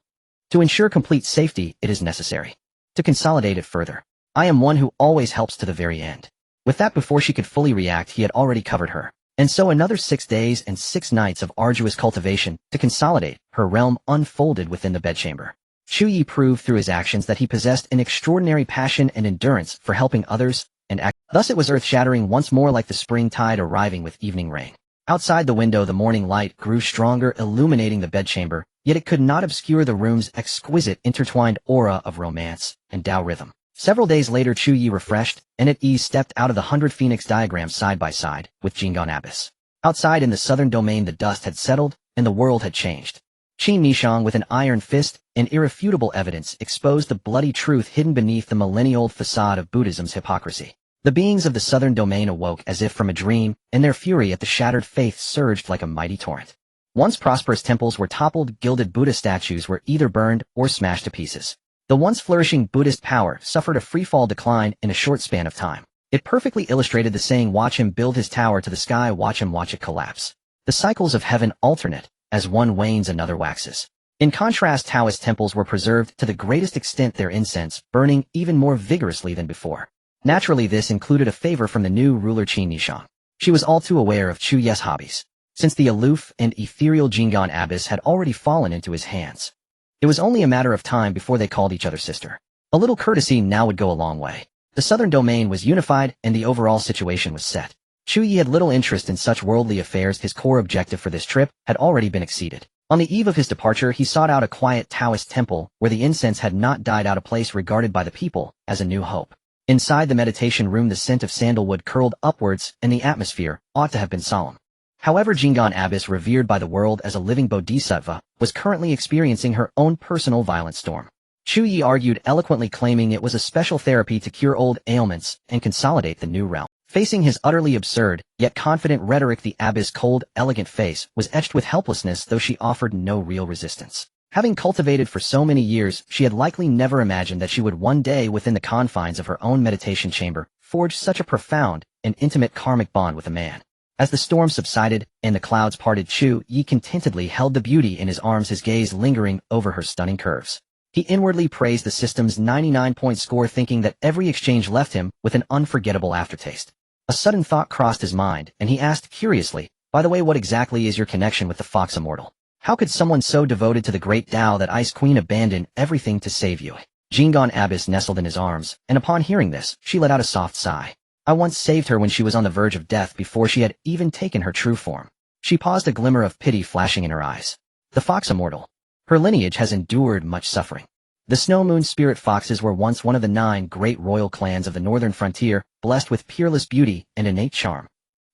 To ensure complete safety, it is necessary to consolidate it further. I am one who always helps to the very end. With that, before she could fully react, he had already covered her. And so another 6 days and 6 nights of arduous cultivation to consolidate her realm unfolded within the bedchamber. Chu Ye proved through his actions that he possessed an extraordinary passion and endurance for helping others and act. Thus it was earth-shattering once more, like the spring tide arriving with evening rain. Outside the window, the morning light grew stronger, illuminating the bedchamber, yet it could not obscure the room's exquisite intertwined aura of romance and Tao rhythm. Several days later, Chu Ye, refreshed and at ease, stepped out of the 100 Phoenix diagram side by side with Jingon Abyss. Outside in the southern domain, the dust had settled and the world had changed. Qin Nishang, with an iron fist and irrefutable evidence, exposed the bloody truth hidden beneath the millennia-old facade of Buddhism's hypocrisy. The beings of the southern domain awoke as if from a dream, and their fury at the shattered faith surged like a mighty torrent. Once prosperous temples were toppled, gilded Buddha statues were either burned or smashed to pieces. The once flourishing Buddhist power suffered a freefall decline in a short span of time. It perfectly illustrated the saying, watch him build his tower to the sky, watch him watch it collapse. The cycles of heaven alternate, as one wanes another waxes. In contrast, Taoist temples were preserved to the greatest extent, their incense burning even more vigorously than before. Naturally, this included a favor from the new ruler Qin Nishang. She was all too aware of Chu Ye's hobbies, since the aloof and ethereal Jingon Abyss had already fallen into his hands. It was only a matter of time before they called each other sister. A little courtesy now would go a long way. The southern domain was unified and the overall situation was set. Chu Ye had little interest in such worldly affairs. His core objective for this trip had already been exceeded. On the eve of his departure, he sought out a quiet Taoist temple where the incense had not died out, a place regarded by the people as a new hope. Inside the meditation room, the scent of sandalwood curled upwards and the atmosphere ought to have been solemn. However, Jinggan Abbess, revered by the world as a living bodhisattva, was currently experiencing her own personal violent storm. Chu Ye argued eloquently, claiming it was a special therapy to cure old ailments and consolidate the new realm. Facing his utterly absurd, yet confident rhetoric, the abbess' cold, elegant face was etched with helplessness, though she offered no real resistance. Having cultivated for so many years, she had likely never imagined that she would one day, within the confines of her own meditation chamber, forge such a profound and intimate karmic bond with a man. As the storm subsided and the clouds parted, Chu Ye contentedly held the beauty in his arms, his gaze lingering over her stunning curves. He inwardly praised the system's 99-point score, thinking that every exchange left him with an unforgettable aftertaste. A sudden thought crossed his mind, and he asked curiously, "By the way, what exactly is your connection with the Fox Immortal? How could someone so devoted to the great Tao, that Ice Queen, abandon everything to save you?" Jinggan Abbess nestled in his arms, and upon hearing this, she let out a soft sigh. "I once saved her when she was on the verge of death, before she had even taken her true form." She paused, a glimmer of pity flashing in her eyes. "The Fox Immortal. Her lineage has endured much suffering. The Snow Moon Spirit Foxes were once one of the 9 great royal clans of the northern frontier, blessed with peerless beauty and innate charm.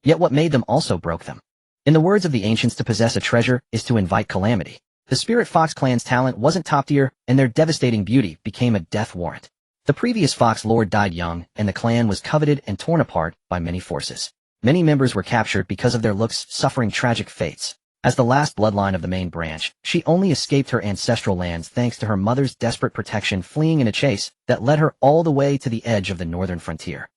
Yet what made them also broke them. In the words of the ancients, to possess a treasure is to invite calamity. The Spirit Fox clan's talent wasn't top tier, and their devastating beauty became a death warrant. The previous Fox Lord died young, and the clan was coveted and torn apart by many forces. Many members were captured because of their looks, suffering tragic fates. As the last bloodline of the main branch, she only escaped her ancestral lands thanks to her mother's desperate protection, fleeing in a chase that led her all the way to the edge of the northern frontier.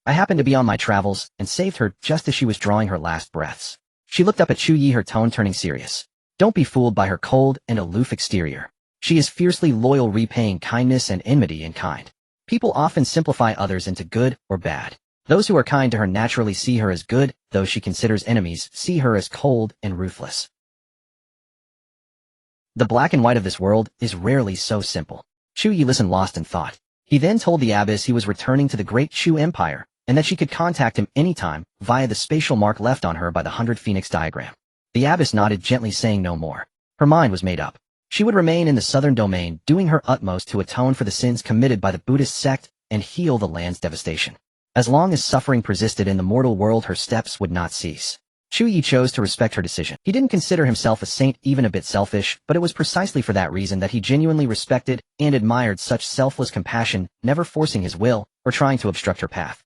I happened to be on my travels and saved her just as she was drawing her last breaths." She looked up at Chu Ye, her tone turning serious. "Don't be fooled by her cold and aloof exterior. She is fiercely loyal, repaying kindness and enmity in kind. People often simplify others into good or bad. Those who are kind to her naturally see her as good, those she considers enemies see her as cold and ruthless. The black and white of this world is rarely so simple." Chu Ye listened, lost in thought. He then told the abbess he was returning to the great Chu Empire, and that she could contact him anytime via the spatial mark left on her by the 100 Phoenix diagram. The abbess nodded gently, saying no more. Her mind was made up. She would remain in the southern domain, doing her utmost to atone for the sins committed by the Buddhist sect and heal the land's devastation. As long as suffering persisted in the mortal world, her steps would not cease. Chu Ye chose to respect her decision. He didn't consider himself a saint, even a bit selfish, but it was precisely for that reason that he genuinely respected and admired such selfless compassion, never forcing his will or trying to obstruct her path.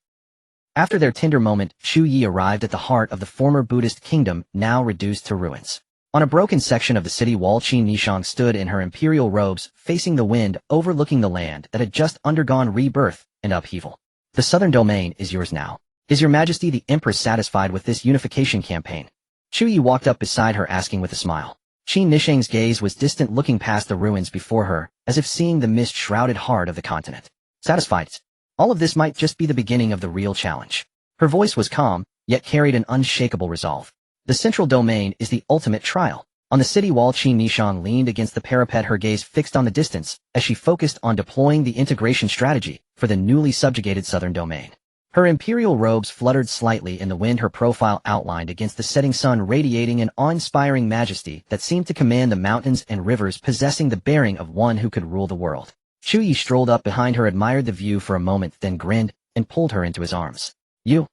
After their tender moment, Chu Ye arrived at the heart of the former Buddhist kingdom, now reduced to ruins. On a broken section of the city wall, Qin Nishang stood in her imperial robes, facing the wind, overlooking the land that had just undergone rebirth and upheaval. "The southern domain is yours now. Is your Majesty the Empress satisfied with this unification campaign?" Chu Ye walked up beside her, asking with a smile. Qin Nishang's gaze was distant, looking past the ruins before her, as if seeing the mist-shrouded heart of the continent. "Satisfied. All of this might just be the beginning of the real challenge." Her voice was calm, yet carried an unshakable resolve. "The central domain is the ultimate trial." On the city wall, Qin Nishang leaned against the parapet, her gaze fixed on the distance, as she focused on deploying the integration strategy for the newly subjugated southern domain. Her imperial robes fluttered slightly in the wind, her profile outlined against the setting sun, radiating an awe-inspiring majesty that seemed to command the mountains and rivers, possessing the bearing of one who could rule the world. Chu Ye strolled up behind her, admired the view for a moment, then grinned and pulled her into his arms. "You?"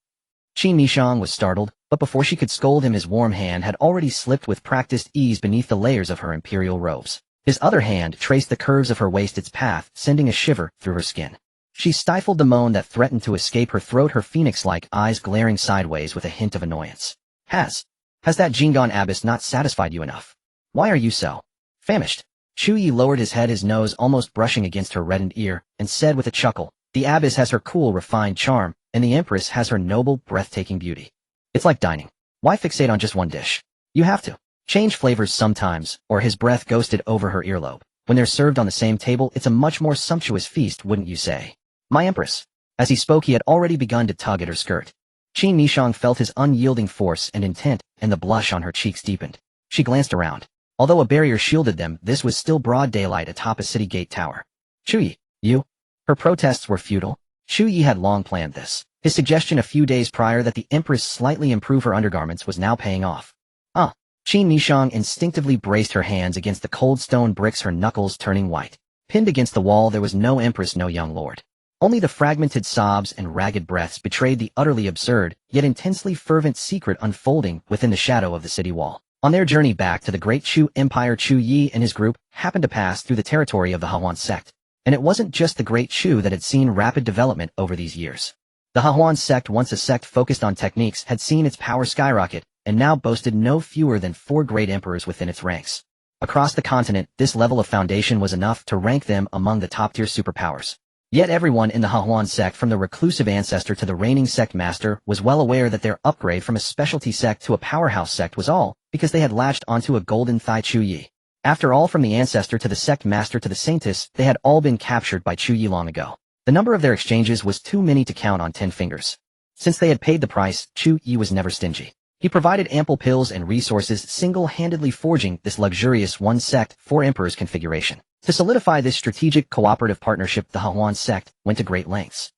Qin Nishang was startled, but before she could scold him, his warm hand had already slipped with practiced ease beneath the layers of her imperial robes. His other hand traced the curves of her waist, its path sending a shiver through her skin. She stifled the moan that threatened to escape her throat, her phoenix-like eyes glaring sideways with a hint of annoyance. Has that Jinggan Abbess not satisfied you enough? Why are you so famished?" Chu Ye lowered his head, his nose almost brushing against her reddened ear, and said with a chuckle, "The abbess has her cool, refined charm, and the empress has her noble, breathtaking beauty. It's like dining. Why fixate on just one dish? You have to change flavors sometimes." Or his breath ghosted over her earlobe. "When they're served on the same table, it's a much more sumptuous feast, wouldn't you say? My empress." As he spoke, he had already begun to tug at her skirt. Qin Nishang felt his unyielding force and intent, and the blush on her cheeks deepened. She glanced around. Although a barrier shielded them, this was still broad daylight atop a city gate tower. "Chu Ye, you?" Her protests were futile. Chu Ye had long planned this. His suggestion a few days prior that the Empress slightly improve her undergarments was now paying off. Qin Nishang instinctively braced her hands against the cold stone bricks, her knuckles turning white. Pinned against the wall there was no Empress, no young lord. Only the fragmented sobs and ragged breaths betrayed the utterly absurd, yet intensely fervent secret unfolding within the shadow of the city wall. On their journey back to the great Chu Empire, Chu Ye and his group happened to pass through the territory of the Dao Xuan Sect. And it wasn't just the great Chu that had seen rapid development over these years. The Dao Xuan Sect, once a sect focused on techniques, had seen its power skyrocket, and now boasted no fewer than 4 great emperors within its ranks. Across the continent, this level of foundation was enough to rank them among the top-tier superpowers. Yet everyone in the Dao Xuan Sect, from the reclusive ancestor to the reigning sect master, was well aware that their upgrade from a specialty sect to a powerhouse sect was all because they had latched onto a golden thigh Chu Ye. After all, from the ancestor to the sect master to the saintess, they had all been captured by Chu Ye long ago. The number of their exchanges was too many to count on 10 fingers. Since they had paid the price, Chu Ye was never stingy. He provided ample pills and resources, single-handedly forging this luxurious one sect, 4 emperors configuration. To solidify this strategic cooperative partnership, the Dao Xuan Sect went to great lengths.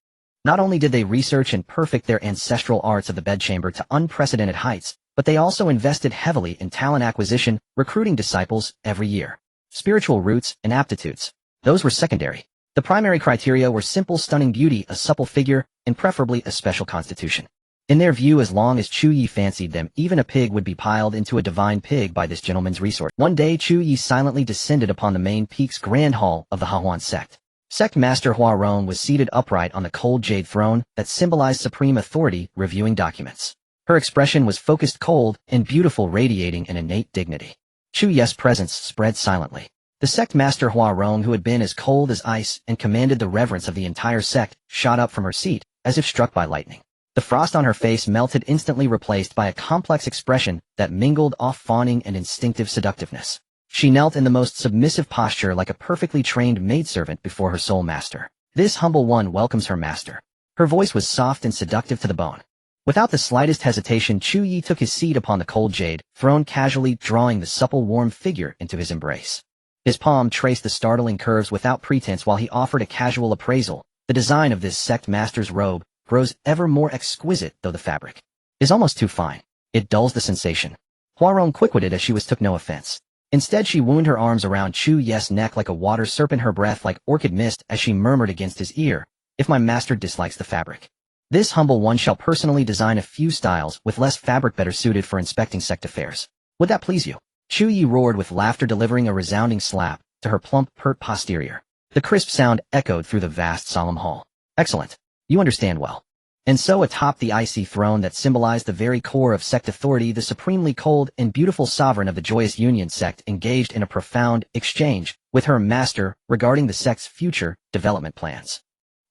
Not only did they research and perfect their ancestral arts of the bedchamber to unprecedented heights, but they also invested heavily in talent acquisition, recruiting disciples every year. Spiritual roots and aptitudes, those were secondary. The primary criteria were simple, stunning beauty, a supple figure, and preferably a special constitution. In their view, as long as Chu Ye fancied them, even a pig would be piled into a divine pig by this gentleman's resource. One day, Chu Ye silently descended upon the main peak's grand hall of the Dao Xuan Sect. Sect Master Hua Rong was seated upright on the cold jade throne that symbolized supreme authority, reviewing documents. Her expression was focused, cold, and beautiful, radiating an innate dignity. Chu Ye's presence spread silently. The sect master Hua Rong, who had been as cold as ice and commanded the reverence of the entire sect, shot up from her seat, as if struck by lightning. The frost on her face melted, instantly replaced by a complex expression that mingled off fawning and instinctive seductiveness. She knelt in the most submissive posture, like a perfectly trained maidservant before her soul master. This humble one welcomes her master. Her voice was soft and seductive to the bone. Without the slightest hesitation, Chu Ye took his seat upon the cold jade throne, casually drawing the supple, warm figure into his embrace. His palm traced the startling curves without pretense while he offered a casual appraisal. The design of this sect master's robe grows ever more exquisite, though the fabric is almost too fine. It dulls the sensation. Huarong quick-witted as she was, took no offense. Instead, she wound her arms around Chu Ye's neck like a water serpent, her breath like orchid mist, as she murmured against his ear, "If my master dislikes the fabric, this humble one shall personally design a few styles with less fabric better suited for inspecting sect affairs. Would that please you?" Chu Ye roared with laughter, delivering a resounding slap to her plump, pert posterior. The crisp sound echoed through the vast, solemn hall. "Excellent. You understand well." And so atop the icy throne that symbolized the very core of sect authority, the supremely cold and beautiful sovereign of the Joyous Union sect engaged in a profound exchange with her master regarding the sect's future development plans.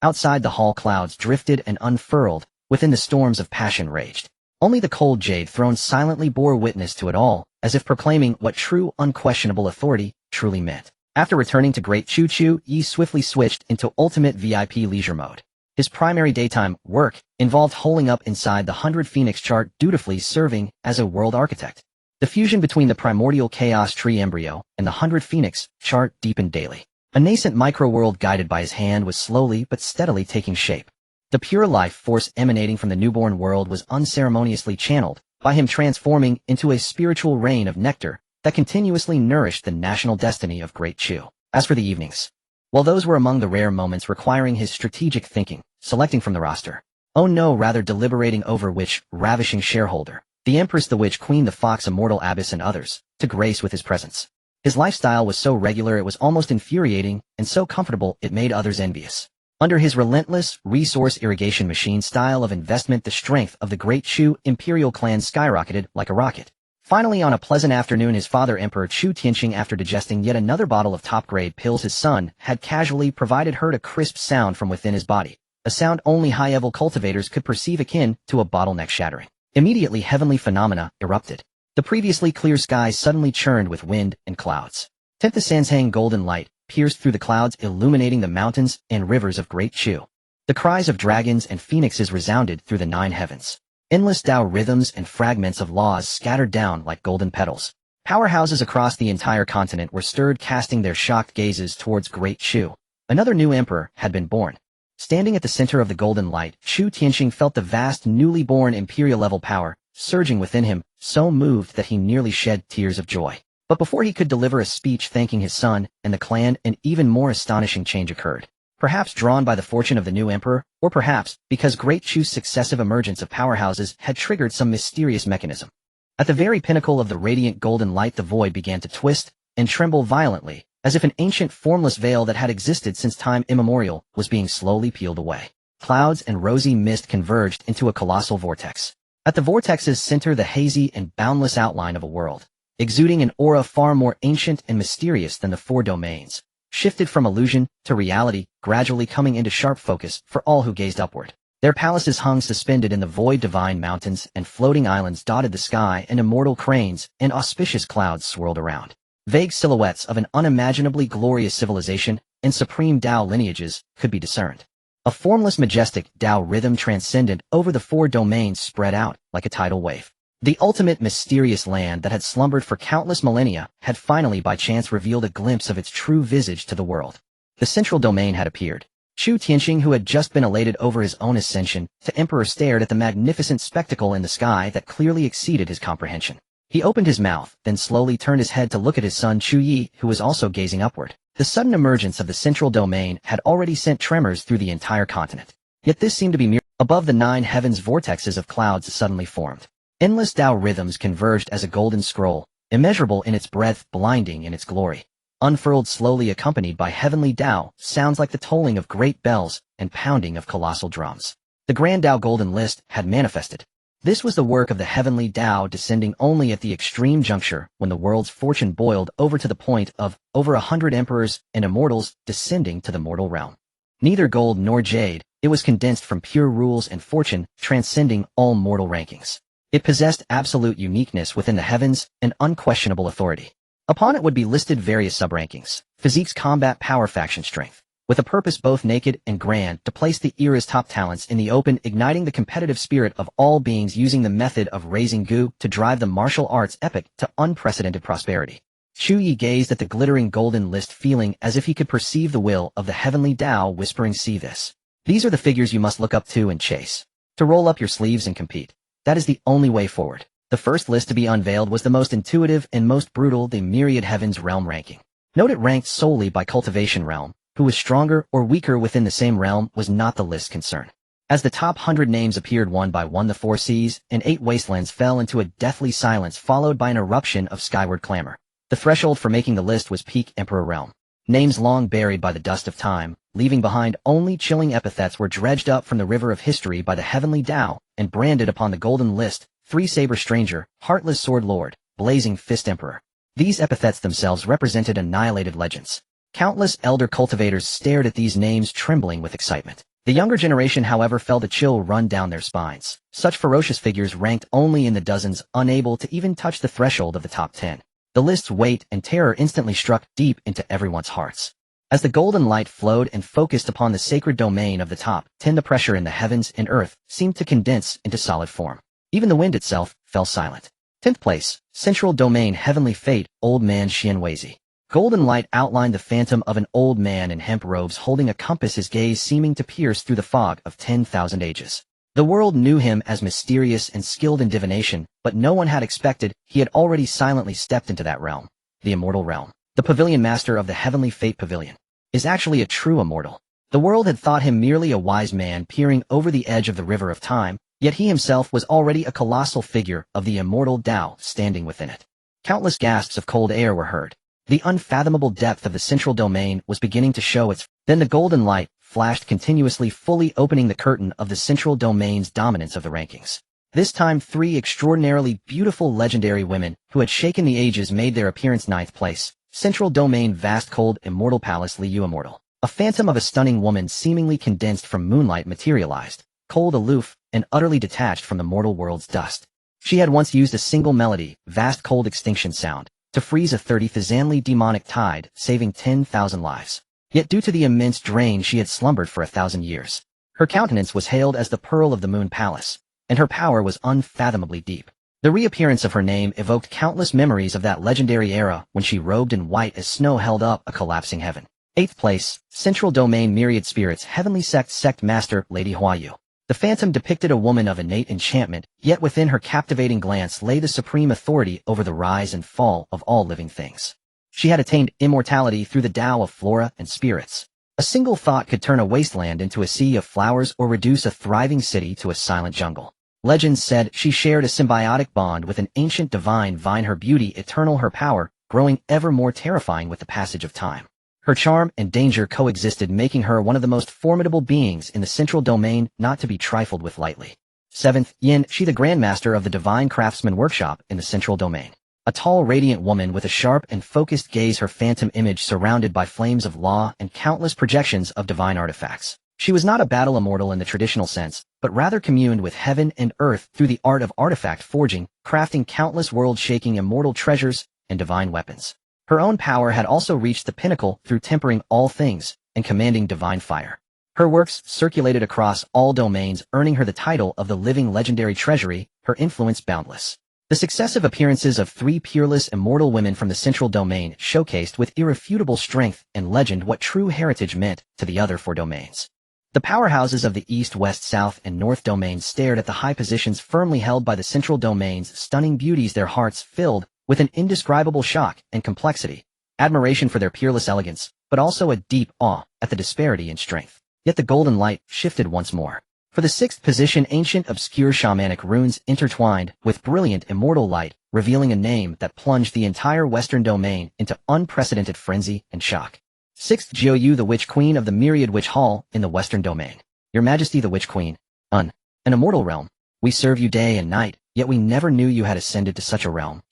Outside the hall, clouds drifted and unfurled. Within, the storms of passion raged. Only the cold jade throne silently bore witness to it all, as if proclaiming what true, unquestionable authority truly meant. After returning to Great Chu Ye swiftly switched into ultimate VIP leisure mode. His primary daytime work involved holing up inside the 100 Phoenix chart, dutifully serving as a world architect. The fusion between the primordial chaos tree embryo and the 100 Phoenix chart deepened daily. A nascent micro-world guided by his hand was slowly but steadily taking shape. The pure life force emanating from the newborn world was unceremoniously channeled by him, transforming into a spiritual rain of nectar that continuously nourished the national destiny of Great Chu. As for the evenings, well, those were among the rare moments requiring his strategic thinking, selecting from the roster. Oh no, rather deliberating over which ravishing shareholder, the Empress, the Witch, Queen, the Fox, Immortal Abbess, and others, to grace with his presence. His lifestyle was so regular it was almost infuriating, and so comfortable it made others envious. Under his relentless, resource irrigation machine style of investment, the strength of the Great Chu imperial clan skyrocketed like a rocket. Finally, on a pleasant afternoon, his father, Emperor Chu Tianqing, after digesting yet another bottle of top-grade pills his son had casually provided, heard a crisp sound from within his body, a sound only high-level cultivators could perceive, akin to a bottleneck shattering. Immediately, heavenly phenomena erupted. The previously clear sky suddenly churned with wind and clouds. The Sanshang golden light pierced through the clouds, illuminating the mountains and rivers of Great Chu. The cries of dragons and phoenixes resounded through the 9 heavens. Endless Dao rhythms and fragments of laws scattered down like golden petals. Powerhouses across the entire continent were stirred, casting their shocked gazes towards Great Chu. Another new emperor had been born. Standing at the center of the golden light, Chu Tianxing felt the vast newly born imperial-level power surging within him, so moved that he nearly shed tears of joy. But before he could deliver a speech thanking his son and the clan, an even more astonishing change occurred. Perhaps drawn by the fortune of the new emperor, or perhaps because Great Chu's successive emergence of powerhouses had triggered some mysterious mechanism. At the very pinnacle of the radiant golden light, the void began to twist and tremble violently, as if an ancient formless veil that had existed since time immemorial was being slowly peeled away. Clouds and rosy mist converged into a colossal vortex. At the vortex's center, the hazy and boundless outline of a world, exuding an aura far more ancient and mysterious than the four domains, shifted from illusion to reality, gradually coming into sharp focus for all who gazed upward. Their palaces hung suspended in the void, divine mountains and floating islands dotted the sky, and immortal cranes and auspicious clouds swirled around. Vague silhouettes of an unimaginably glorious civilization and supreme Dao lineages could be discerned. A formless, majestic Dao rhythm transcendent over the four domains spread out like a tidal wave. The ultimate mysterious land that had slumbered for countless millennia had finally by chance revealed a glimpse of its true visage to the world. The central domain had appeared. Chu Tianxing, who had just been elated over his own ascension to emperor, stared at the magnificent spectacle in the sky that clearly exceeded his comprehension. He opened his mouth, then slowly turned his head to look at his son Chu Ye, who was also gazing upward. The sudden emergence of the central domain had already sent tremors through the entire continent. Yet this seemed to be mere. Above the 9 heavens, vortexes of clouds suddenly formed. Endless Dao rhythms converged as a golden scroll, immeasurable in its breadth, blinding in its glory. Unfurled slowly, accompanied by heavenly Dao, sounds like the tolling of great bells and pounding of colossal drums. The grand Dao golden list had manifested. This was the work of the heavenly Dao, descending only at the extreme juncture when the world's fortune boiled over to the point of over 100 emperors and immortals descending to the mortal realm. Neither gold nor jade, it was condensed from pure rules and fortune, transcending all mortal rankings. It possessed absolute uniqueness within the heavens and unquestionable authority. Upon it would be listed various sub-rankings: physiques, combat, power, faction strength, with a purpose both naked and grand to place the era's top talents in the open, igniting the competitive spirit of all beings, using the method of raising gu to drive the martial arts epic to unprecedented prosperity. Chu Ye gazed at the glittering golden list, feeling as if he could perceive the will of the heavenly Dao whispering, "See this. These are the figures you must look up to and chase. To roll up your sleeves and compete. That is the only way forward." The first list to be unveiled was the most intuitive and most brutal, the Myriad Heavens Realm ranking. Note it ranked solely by cultivation realm. Who was stronger or weaker within the same realm was not the list's concern. As the top 100 names appeared one by one, the 4 seas and 8 wastelands fell into a deathly silence, followed by an eruption of skyward clamor. The threshold for making the list was peak Emperor realm. Names long buried by the dust of time, leaving behind only chilling epithets, were dredged up from the river of history by the heavenly Dao and branded upon the golden list: Three-Saber Stranger, Heartless Sword Lord, Blazing Fist Emperor. These epithets themselves represented annihilated legends. Countless elder cultivators stared at these names, trembling with excitement. The younger generation, however, felt a chill run down their spines. Such ferocious figures ranked only in the dozens, unable to even touch the threshold of the top 10. The list's weight and terror instantly struck deep into everyone's hearts. As the golden light flowed and focused upon the sacred domain of the top 10, the pressure in the heavens and earth seemed to condense into solid form. Even the wind itself fell silent. 10th place, Central Domain, Heavenly Fate, Old Man Xianweizi. Golden light outlined the phantom of an old man in hemp robes holding a compass, his gaze seeming to pierce through the fog of 10,000 ages. The world knew him as mysterious and skilled in divination, but no one had expected he had already silently stepped into that realm. The immortal realm. The pavilion master of the Heavenly Fate Pavilion is actually a true immortal. The world had thought him merely a wise man peering over the edge of the river of time, yet he himself was already a colossal figure of the immortal Dao standing within it. Countless gasps of cold air were heard. The unfathomable depth of the central domain was beginning to show its. Then the golden light flashed continuously, fully opening the curtain of the central domain's dominance of the rankings. This time 3 extraordinarily beautiful legendary women who had shaken the ages made their appearance. 9th place, Central Domain, Vast Cold Immortal Palace, Liu Immortal. A phantom of a stunning woman seemingly condensed from moonlight materialized, cold, aloof, and utterly detached from the mortal world's dust. She had once used a single melody, Vast Cold Extinction Sound, to freeze a 30,000 demonic tide, saving 10,000 lives. Yet due to the immense drain, she had slumbered for 1,000 years. Her countenance was hailed as the Pearl of the Moon Palace, and her power was unfathomably deep. The reappearance of her name evoked countless memories of that legendary era when she robed in white as snow held up a collapsing heaven. 8th place, Central Domain Myriad Spirits Heavenly Sect Master Lady Huayu. The phantom depicted a woman of innate enchantment, yet within her captivating glance lay the supreme authority over the rise and fall of all living things. She had attained immortality through the Tao of flora and spirits. A single thought could turn a wasteland into a sea of flowers or reduce a thriving city to a silent jungle. Legends said she shared a symbiotic bond with an ancient divine vine, her beauty eternal, her power growing ever more terrifying with the passage of time. Her charm and danger coexisted, making her one of the most formidable beings in the central domain, not to be trifled with lightly. 7th, Yin, she the Grandmaster of the Divine Craftsman Workshop in the central domain. A tall, radiant woman with a sharp and focused gaze, her phantom image surrounded by flames of law and countless projections of divine artifacts. She was not a battle immortal in the traditional sense, but rather communed with heaven and earth through the art of artifact forging, crafting countless world-shaking immortal treasures and divine weapons. Her own power had also reached the pinnacle through tempering all things and commanding divine fire. Her works circulated across all domains, earning her the title of the living legendary treasury, her influence boundless. The successive appearances of 3 peerless immortal women from the central domain showcased with irrefutable strength and legend what true heritage meant to the other 4 domains. The powerhouses of the East, West, South, and North domains stared at the high positions firmly held by the central domain's stunning beauties, their hearts filled with an indescribable shock and complexity, admiration for their peerless elegance, but also a deep awe at the disparity in strength. Yet the golden light shifted once more. For the 6th position, ancient obscure shamanic runes intertwined with brilliant immortal light, revealing a name that plunged the entire Western domain into unprecedented frenzy and shock. 6th, Jiu, the Witch Queen of the Myriad Witch Hall in the Western domain. Your Majesty the Witch Queen, an immortal realm. We serve you day and night, yet we never knew you had ascended to such a realm.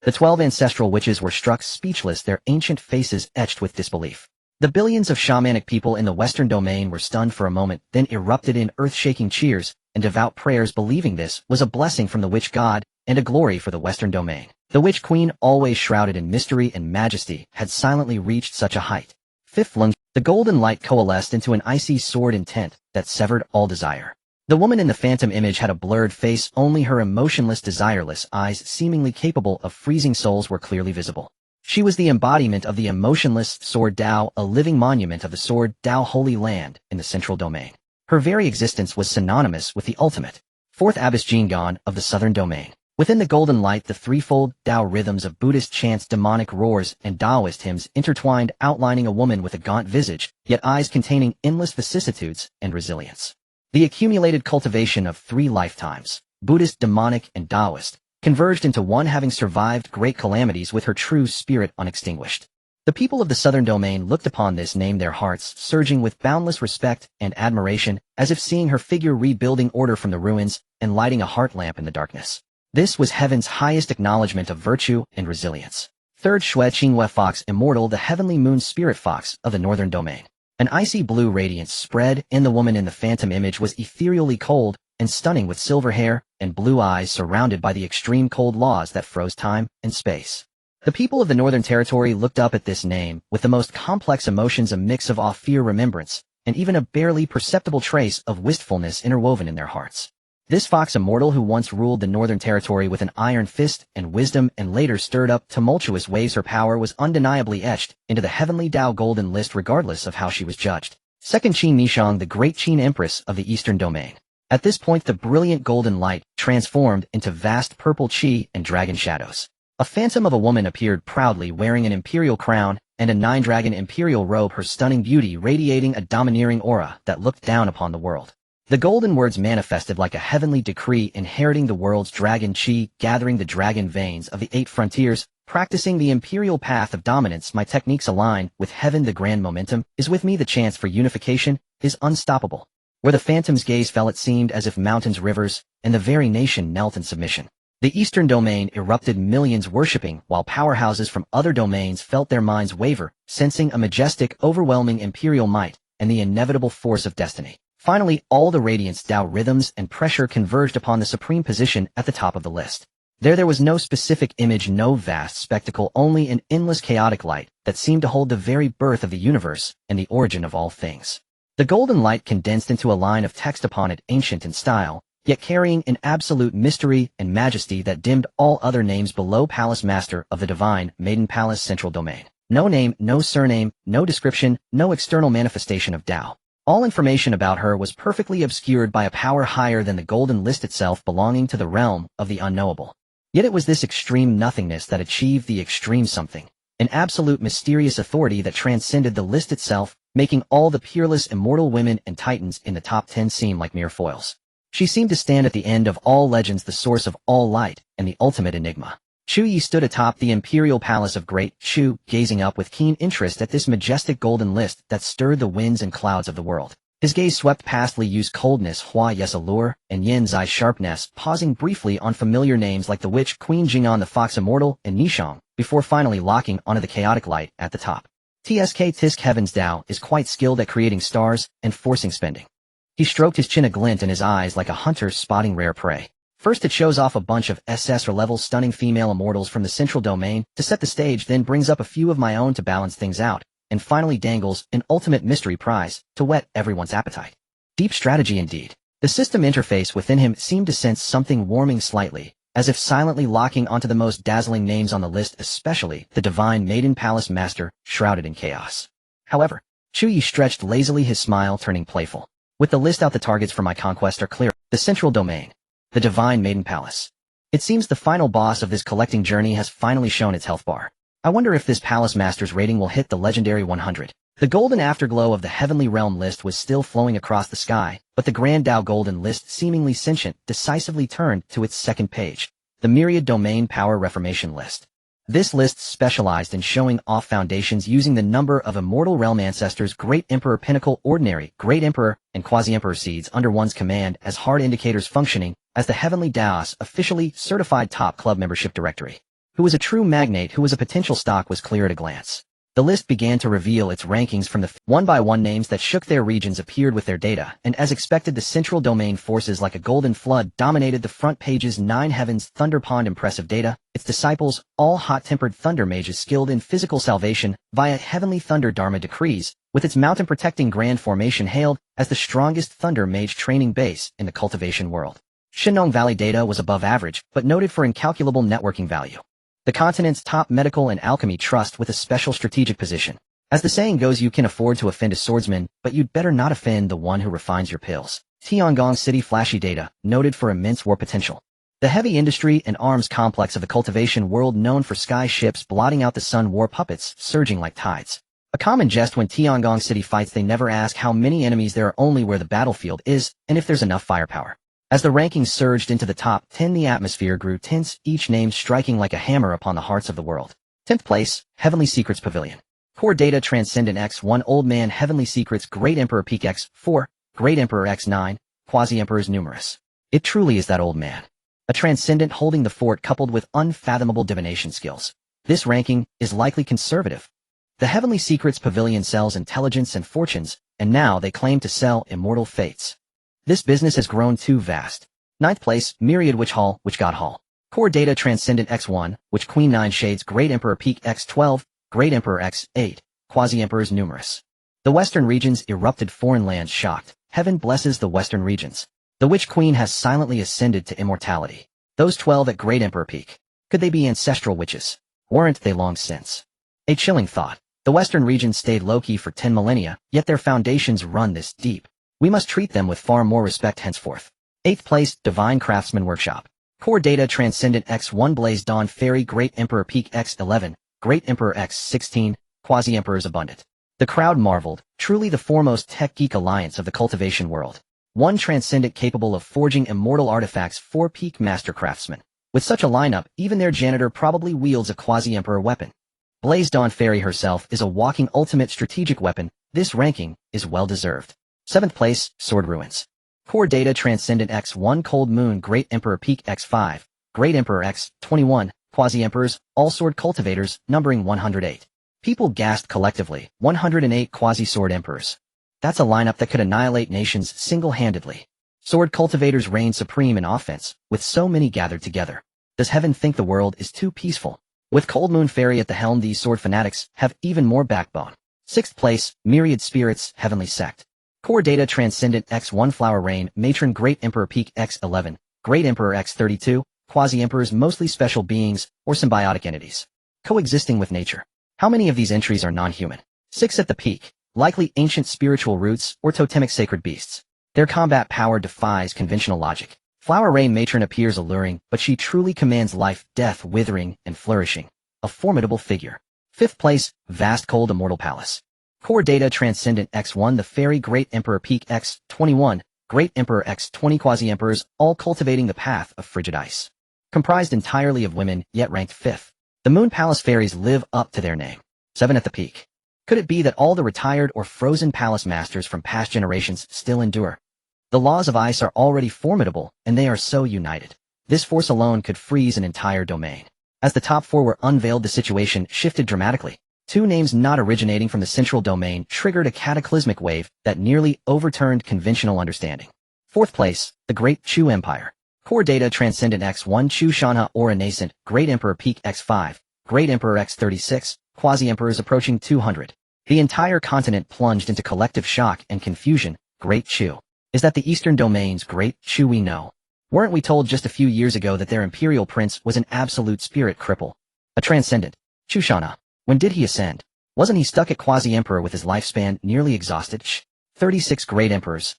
The 12 ancestral witches were struck speechless, their ancient faces etched with disbelief. The billions of shamanic people in the Western domain were stunned for a moment, then erupted in earth-shaking cheers and devout prayers, believing this was a blessing from the witch god and a glory for the Western domain. The Witch Queen, always shrouded in mystery and majesty, had silently reached such a height. 5th Lung, the golden light coalesced into an icy sword intent that severed all desire. The woman in the phantom image had a blurred face, only her emotionless, desireless eyes, seemingly capable of freezing souls, were clearly visible. She was the embodiment of the emotionless sword Tao, a living monument of the sword Tao holy land in the central domain. Her very existence was synonymous with the ultimate. 4th Abbess Jingan of the southern domain. Within the golden light, the threefold Tao rhythms of Buddhist chants, demonic roars, and Taoist hymns intertwined, outlining a woman with a gaunt visage, yet eyes containing endless vicissitudes and resilience. The accumulated cultivation of 3 lifetimes, Buddhist, demonic, and Taoist, converged into one, having survived great calamities with her true spirit unextinguished. The people of the southern domain looked upon this name, their hearts surging with boundless respect and admiration, as if seeing her figure rebuilding order from the ruins and lighting a heart lamp in the darkness. This was heaven's highest acknowledgement of virtue and resilience. 3rd Xue Qinghue Fox Immortal, the heavenly moon spirit fox of the northern domain. An icy blue radiance spread, and the woman in the phantom image was ethereally cold and stunning, with silver hair and blue eyes, surrounded by the extreme cold laws that froze time and space. The people of the Northern Territory looked up at this name with the most complex emotions, a mix of awe, fear, remembrance, and even a barely perceptible trace of wistfulness interwoven in their hearts. This fox immortal, who once ruled the Northern Territory with an iron fist and wisdom and later stirred up tumultuous waves, her power was undeniably etched into the heavenly Tao golden list regardless of how she was judged. 2nd Qin Nishang, the great Qin Empress of the Eastern Domain. At this point, the brilliant golden light transformed into vast purple qi and dragon shadows. A phantom of a woman appeared, proudly wearing an imperial crown and a 9-dragon imperial robe, her stunning beauty radiating a domineering aura that looked down upon the world. The golden words manifested like a heavenly decree, inheriting the world's dragon chi, gathering the dragon veins of the 8 frontiers, practicing the imperial path of dominance. My techniques align with heaven, the grand momentum is with me, the chance for unification is unstoppable. Where the phantom's gaze fell, it seemed as if mountains, rivers, and the very nation knelt in submission. The eastern domain erupted, millions worshipping, while powerhouses from other domains felt their minds waver, sensing a majestic, overwhelming imperial might and the inevitable force of destiny. Finally, all the radiance, Tao rhythms, and pressure converged upon the supreme position at the top of the list. There was no specific image, no vast spectacle, only an endless chaotic light that seemed to hold the very birth of the universe and the origin of all things. The golden light condensed into a line of text upon it, ancient in style, yet carrying an absolute mystery and majesty that dimmed all other names below. Palace Master of the Divine Maiden Palace Central Domain. No name, no surname, no description, no external manifestation of Dao. All information about her was perfectly obscured by a power higher than the golden list itself, belonging to the realm of the unknowable. Yet it was this extreme nothingness that achieved the extreme something, an absolute mysterious authority that transcended the list itself, making all the peerless immortal women and titans in the top 10 seem like mere foils. She seemed to stand at the end of all legends, the source of all light, and the ultimate enigma. Chu Ye stood atop the imperial palace of Great Chu, gazing up with keen interest at this majestic golden list that stirred the winds and clouds of the world. His gaze swept past Li Yu's coldness, Hua Ye's allure, and Yin Zai's sharpness, pausing briefly on familiar names like the Witch, Queen Jing'an, the Fox Immortal, and Nishang, before finally locking onto the chaotic light at the top. Tisk Heaven's Dao is quite skilled at creating stars and forcing spending. He stroked his chin, a glint in his eyes like a hunter spotting rare prey. First it shows off a bunch of SS or level stunning female immortals from the central domain to set the stage, then brings up a few of my own to balance things out, and finally dangles an ultimate mystery prize to whet everyone's appetite. Deep strategy indeed. The system interface within him seemed to sense something warming slightly, as if silently locking onto the most dazzling names on the list, especially the divine maiden palace master, shrouded in chaos. However, Chu Ye stretched lazily, his smile turning playful. With the list out, the targets for my conquest are clear. The central domain. The divine maiden palace. It seems the final boss of this collecting journey has finally shown its health bar. I wonder if this palace master's rating will hit the legendary 100. The golden afterglow of the heavenly realm list was still flowing across the sky, but the grand Dao golden list, seemingly sentient, decisively turned to its second page, the myriad domain power reformation list. This list specialized in showing off foundations using the number of immortal realm ancestors, Great Emperor, Pinnacle, Ordinary, Great Emperor, and Quasi-Emperor seeds under one's command as hard indicators, functioning as the Heavenly Daos officially certified top club membership directory. Who was a true magnate, who was a potential stock, was clear at a glance. The list began to reveal its rankings from the one-by-one names that shook their regions appeared with their data, and as expected, the central domain forces like a golden flood dominated the front pages. 9 Heavens Thunder Pond, impressive data, its disciples, all hot-tempered thunder mages skilled in physical salvation via heavenly thunder dharma decrees, with its mountain-protecting grand formation hailed as the strongest thunder mage training base in the cultivation world. Shinong Valley data was above average, but noted for incalculable networking value. The continent's top medical and alchemy trust with a special strategic position. As the saying goes, you can afford to offend a swordsman, but you'd better not offend the one who refines your pills. Tiangong City flashy data, noted for immense war potential. The heavy industry and arms complex of the cultivation world, known for sky ships blotting out the sun, war puppets surging like tides. A common jest when Tiangong City fights, they never ask how many enemies there are, only where the battlefield is, and if there's enough firepower. As the rankings surged into the top 10, the atmosphere grew tense, each name striking like a hammer upon the hearts of the world. 10th place, Heavenly Secrets Pavilion. Core Data Transcendent X1 Old Man Heavenly Secrets Great Emperor Peak X4, Great Emperor X9, Quasi-Emperors numerous. It truly is that old man. A transcendent holding the fort coupled with unfathomable divination skills. This ranking is likely conservative. The Heavenly Secrets Pavilion sells intelligence and fortunes, and now they claim to sell immortal fates. This business has grown too vast. 9th place, Myriad Witch Hall, Witch God Hall. Core Data Transcendent X1, Witch Queen 9 Shades Great Emperor Peak X12, Great Emperor X8, Quasi-Emperors numerous. The Western regions erupted, foreign lands shocked. Heaven blesses the Western regions. The Witch Queen has silently ascended to immortality. Those 12 at Great Emperor Peak. Could they be ancestral witches? Weren't they long since? A chilling thought. The Western regions stayed low-key for 10 millennia, yet their foundations run this deep. We must treat them with far more respect henceforth. 8th place, Divine Craftsman Workshop. Core Data Transcendent X1 Blaze Dawn Fairy Great Emperor Peak X11, Great Emperor X16, Quasi-Emperors abundant. The crowd marveled, truly the foremost tech geek alliance of the cultivation world. One transcendent capable of forging immortal artifacts, 4 peak master craftsmen. With such a lineup, even their janitor probably wields a Quasi-Emperor weapon. Blaze Dawn Fairy herself is a walking ultimate strategic weapon. This ranking is well-deserved. 7th place, Sword Ruins. Core Data Transcendent X1 Cold Moon Great Emperor Peak X5, Great Emperor X21, Quasi-Emperors, all sword cultivators, numbering 108. People gasped collectively, 108 Quasi-Sword Emperors. That's a lineup that could annihilate nations single-handedly. Sword cultivators reign supreme in offense, with so many gathered together. Does heaven think the world is too peaceful? With Cold Moon Fairy at the helm, these sword fanatics have even more backbone. 6th place, Myriad Spirits Heavenly Sect. Core Data Transcendent X1 Flower Rain Matron Great Emperor Peak X11, Great Emperor X32, Quasi-Emperors mostly special beings or symbiotic entities. Coexisting with nature. How many of these entries are non-human? 6 at the peak, likely ancient spiritual roots or totemic sacred beasts. Their combat power defies conventional logic. Flower Ray Matron appears alluring, but she truly commands life, death, withering, and flourishing. A formidable figure. 5th place, Vast Cold Immortal Palace. Core Data Transcendent X1 The Fairy Great Emperor Peak X21, Great Emperor X20 Quasi-Emperors, all cultivating the path of frigid ice. Comprised entirely of women, yet ranked 5th. The Moon Palace Fairies live up to their name. 7 at the peak. Could it be that all the retired or frozen palace masters from past generations still endure? The laws of ice are already formidable, and they are so united. This force alone could freeze an entire domain. As the top 4 were unveiled, the situation shifted dramatically. 2 names not originating from the central domain triggered a cataclysmic wave that nearly overturned conventional understanding. 4th place, the Great Chu Empire. Core Data Transcendent X1 Chu Shanha Aura Nascent, Great Emperor Peak X5, Great Emperor X36, Quasi-Emperors approaching 200. The entire continent plunged into collective shock and confusion. Great Chu. Is that the Eastern Domain's Great Chu we know? Weren't we told just a few years ago that their imperial prince was an absolute spirit cripple? A transcendent. Chu Shanha. When did he ascend? Wasn't he stuck at Quasi-Emperor with his lifespan nearly exhausted? 36 Great Emperors.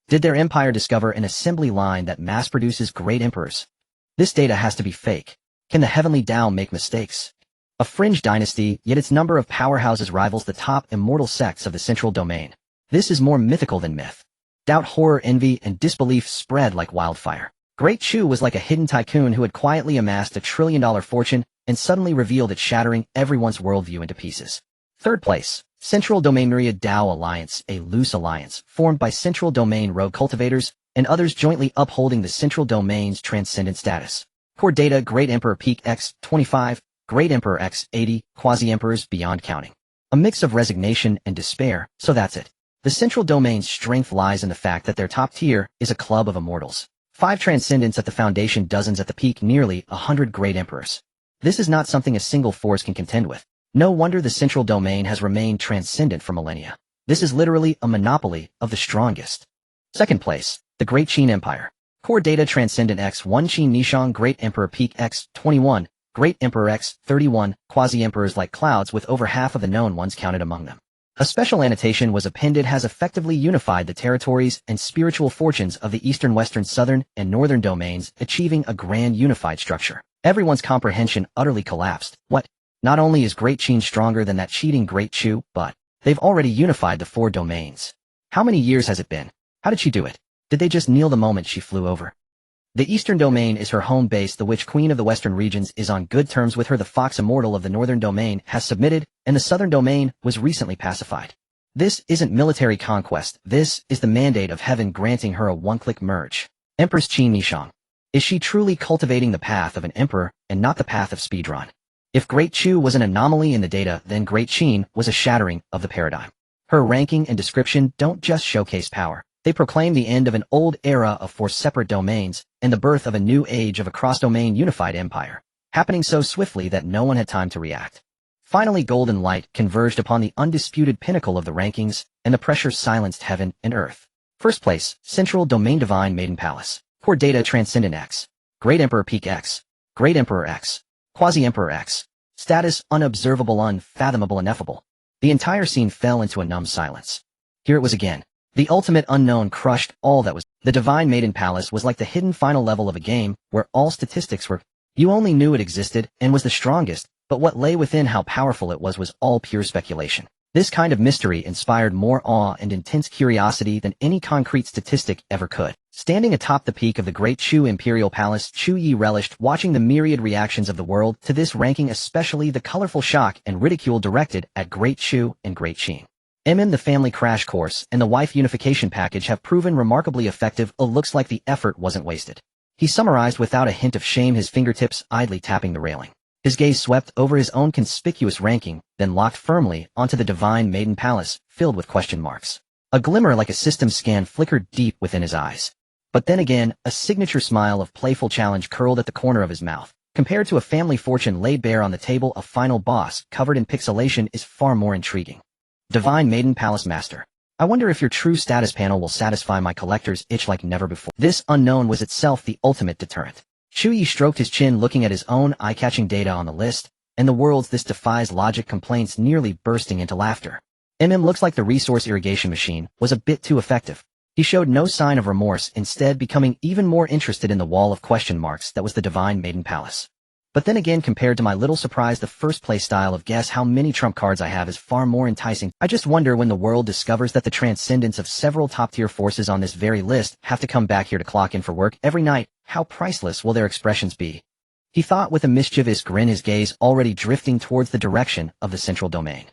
Did their empire discover an assembly line that mass-produces Great Emperors? This data has to be fake. Can the heavenly Dao make mistakes? A fringe dynasty, yet its number of powerhouses rivals the top immortal sects of the central domain. This is more mythical than myth. Doubt, horror, envy, and disbelief spread like wildfire. Great Chu was like a hidden tycoon who had quietly amassed $1 trillion fortune and suddenly revealed it, shattering everyone's worldview into pieces. 3rd place, Central Domain Myriad Dao Alliance, a loose alliance formed by Central Domain rogue cultivators and others jointly upholding the Central Domain's transcendent status. Core Data Great Emperor Peak X25, Great Emperor X80, Quasi-Emperors beyond counting. A mix of resignation and despair, so that's it. The Central Domain's strength lies in the fact that their top tier is a club of immortals. 5 transcendents at the foundation, dozens at the peak, nearly 100 Great Emperors. This is not something a single force can contend with. No wonder the Central Domain has remained transcendent for millennia. This is literally a monopoly of the strongest. 2nd place, the Great Qin Empire. Core Data Transcendent X1 Qin Nishang Great Emperor Peak X21, Great Emperor X31, Quasi-Emperors like clouds with over half of the known ones counted among them. A special annotation was appended: has effectively unified the territories and spiritual fortunes of the eastern, western, southern, and northern domains, achieving a grand unified structure. Everyone's comprehension utterly collapsed. What? Not only is Great Qin stronger than that cheating Great Chu, but they've already unified the 4 domains. How many years has it been? How did she do it? Did they just kneel the moment she flew over? The Eastern Domain is her home base. The Witch Queen of the Western regions is on good terms with her. The Fox Immortal of the Northern Domain has submitted, and the Southern Domain was recently pacified. This isn't military conquest. This is the mandate of heaven granting her a one-click merge. Empress Qin Nishang. Is she truly cultivating the path of an emperor and not the path of speedrun? If Great Chu was an anomaly in the data, then Great Qin was a shattering of the paradigm. Her ranking and description don't just showcase power. They proclaim the end of an old era of 4 separate domains and the birth of a new age of a cross-domain unified empire, happening so swiftly that no one had time to react. Finally, golden light converged upon the undisputed pinnacle of the rankings, and the pressure silenced heaven and earth. 1st place, Central Domain Divine Maiden Palace. Core Data Transcendent X. Great Emperor Peak X. Great Emperor X. Quasi-Emperor X. Status unobservable, unfathomable, ineffable. The entire scene fell into a numb silence. Here it was again. The ultimate unknown crushed all that was. The Divine Maiden Palace was like the hidden final level of a game where all statistics were. You only knew it existed and was the strongest, but what lay within, how powerful it was all pure speculation. This kind of mystery inspired more awe and intense curiosity than any concrete statistic ever could. Standing atop the peak of the Great Chu Imperial Palace, Chu Ye relished watching the myriad reactions of the world to this ranking, especially the colorful shock and ridicule directed at Great Chu and Great Qin. The family crash course and the wife unification package have proven remarkably effective. It looks like the effort wasn't wasted. He summarized without a hint of shame, his fingertips idly tapping the railing. His gaze swept over his own conspicuous ranking, then locked firmly onto the Divine Maiden Palace, filled with question marks. A glimmer like a system scan flickered deep within his eyes. But then again, a signature smile of playful challenge curled at the corner of his mouth. Compared to a family fortune laid bare on the table, a final boss covered in pixelation is far more intriguing. Divine Maiden Palace Master. I wonder if your true status panel will satisfy my collector's itch like never before. This unknown was itself the ultimate deterrent. Chu Ye stroked his chin, looking at his own eye-catching data on the list. and the world's this defies logic complaints nearly bursting into laughter. Looks like the resource irrigation machine was a bit too effective. He showed no sign of remorse, instead becoming even more interested in the wall of question marks that was the Divine Maiden Palace. But then again, compared to my little surprise, the first place style of guess how many trump cards I have is far more enticing. I just wonder when the world discovers that the transcendence of several top-tier forces on this very list have to come back here to clock in for work every night, how priceless will their expressions be? He thought with a mischievous grin, his gaze already drifting towards the direction of the central domain.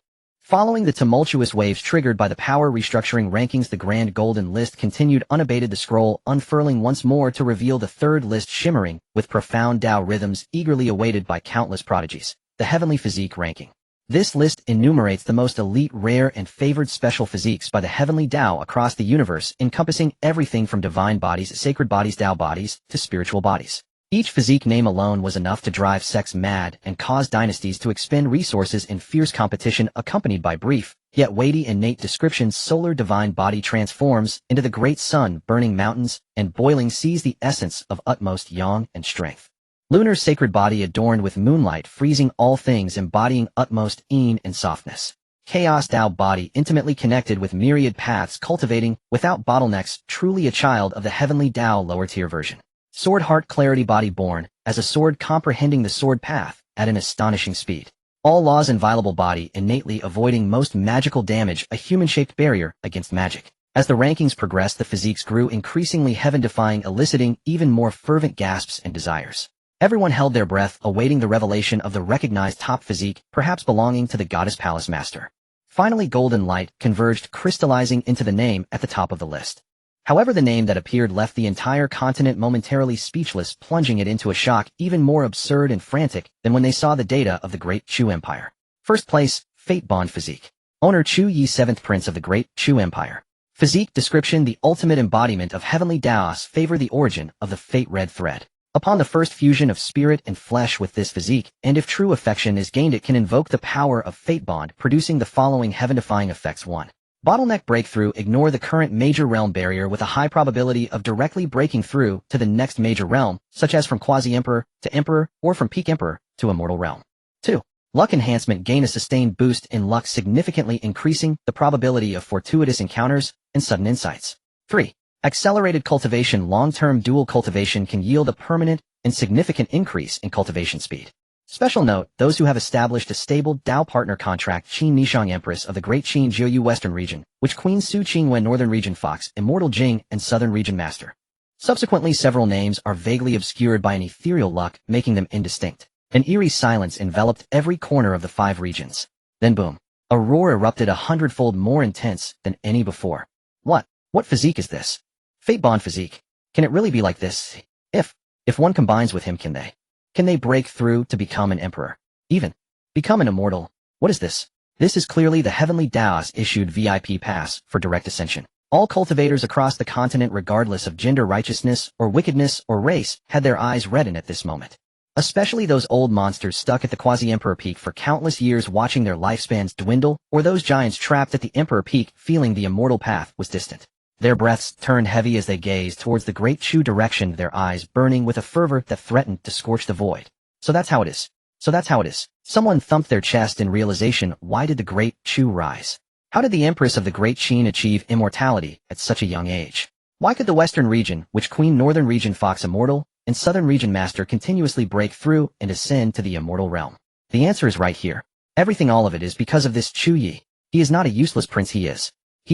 Following the tumultuous waves triggered by the power restructuring rankings, the Grand Golden List continued unabated, the scroll unfurling once more to reveal the third list, shimmering with profound Dao rhythms eagerly awaited by countless prodigies, the Heavenly Physique Ranking. This list enumerates the most elite, rare, and favored special physiques by the Heavenly Dao across the universe, encompassing everything from divine bodies, sacred bodies, Dao bodies, to spiritual bodies. Each physique name alone was enough to drive sects mad and cause dynasties to expend resources in fierce competition, accompanied by brief, yet weighty innate descriptions. Solar divine body transforms into the great sun, burning mountains, and boiling seas, the essence of utmost yang and strength. Lunar sacred body adorned with moonlight, freezing all things, embodying utmost yin and softness. Chaos Dao body intimately connected with myriad paths, cultivating, without bottlenecks, truly a child of the Heavenly Dao lower tier version. Sword heart clarity body born as a sword, comprehending the sword path at an astonishing speed. All laws inviolable body, innately avoiding most magical damage, a human-shaped barrier against magic. As the rankings progressed, the physiques grew increasingly heaven-defying, eliciting even more fervent gasps and desires. Everyone held their breath, awaiting the revelation of the recognized top physique, perhaps belonging to the Goddess Palace Master. Finally, golden light converged, crystallizing into the name at the top of the list. However, the name that appeared left the entire continent momentarily speechless, plunging it into a shock even more absurd and frantic than when they saw the data of the Great Chu Empire. First place, Fate Bond Physique. Owner Chu Ye, 7th Prince of the Great Chu Empire. Physique description: the ultimate embodiment of heavenly Daos, favor the origin of the Fate Red Thread. Upon the first fusion of spirit and flesh with this physique, and if true affection is gained, it can invoke the power of Fate Bond, producing the following heaven-defying effects. 1. Bottleneck breakthrough: ignore the current major realm barrier with a high probability of directly breaking through to the next major realm, such as from Quasi-Emperor to Emperor, or from Peak Emperor to Immortal Realm. 2. Luck enhancement: gain a sustained boost in luck, significantly increasing the probability of fortuitous encounters and sudden insights. 3. Accelerated cultivation: long-term dual cultivation can yield a permanent and significant increase in cultivation speed. Special note, those who have established a stable Dao partner contract: Qin Nishang Empress of the Great Qin Jiuyu Western Region, which Queen Su Qingwen Northern Region Fox, Immortal Jing, and Southern Region Master. Subsequently, several names are vaguely obscured by an ethereal luck, making them indistinct. An eerie silence enveloped every corner of the 5 regions. Then boom. A roar erupted 100-fold more intense than any before. What physique is this? Fate Bond Physique. Can it really be like this? If one combines with him, can they break through to become an emperor? Even become an immortal? What is this? This is clearly the Heavenly Daos issued VIP pass for direct ascension. All cultivators across the continent, regardless of gender, righteousness, or wickedness, or race, had their eyes redden at this moment. Especially those old monsters stuck at the Quasi-Emperor Peak for countless years, watching their lifespans dwindle, or those giants trapped at the Emperor Peak, feeling the immortal path was distant. Their breaths turned heavy as they gazed towards the Great Chu direction, their eyes burning with a fervor that threatened to scorch the void. So that's how it is. Someone thumped their chest in realization. Why did the Great Chu rise? How did the Empress of the Great Qin achieve immortality at such a young age? Why could the Western region, which Queen Northern Region Fox Immortal, and Southern Region Master continuously break through and ascend to the immortal realm? The answer is right here. Everything, all of it, is because of this Chu Ye. He is not a useless prince, he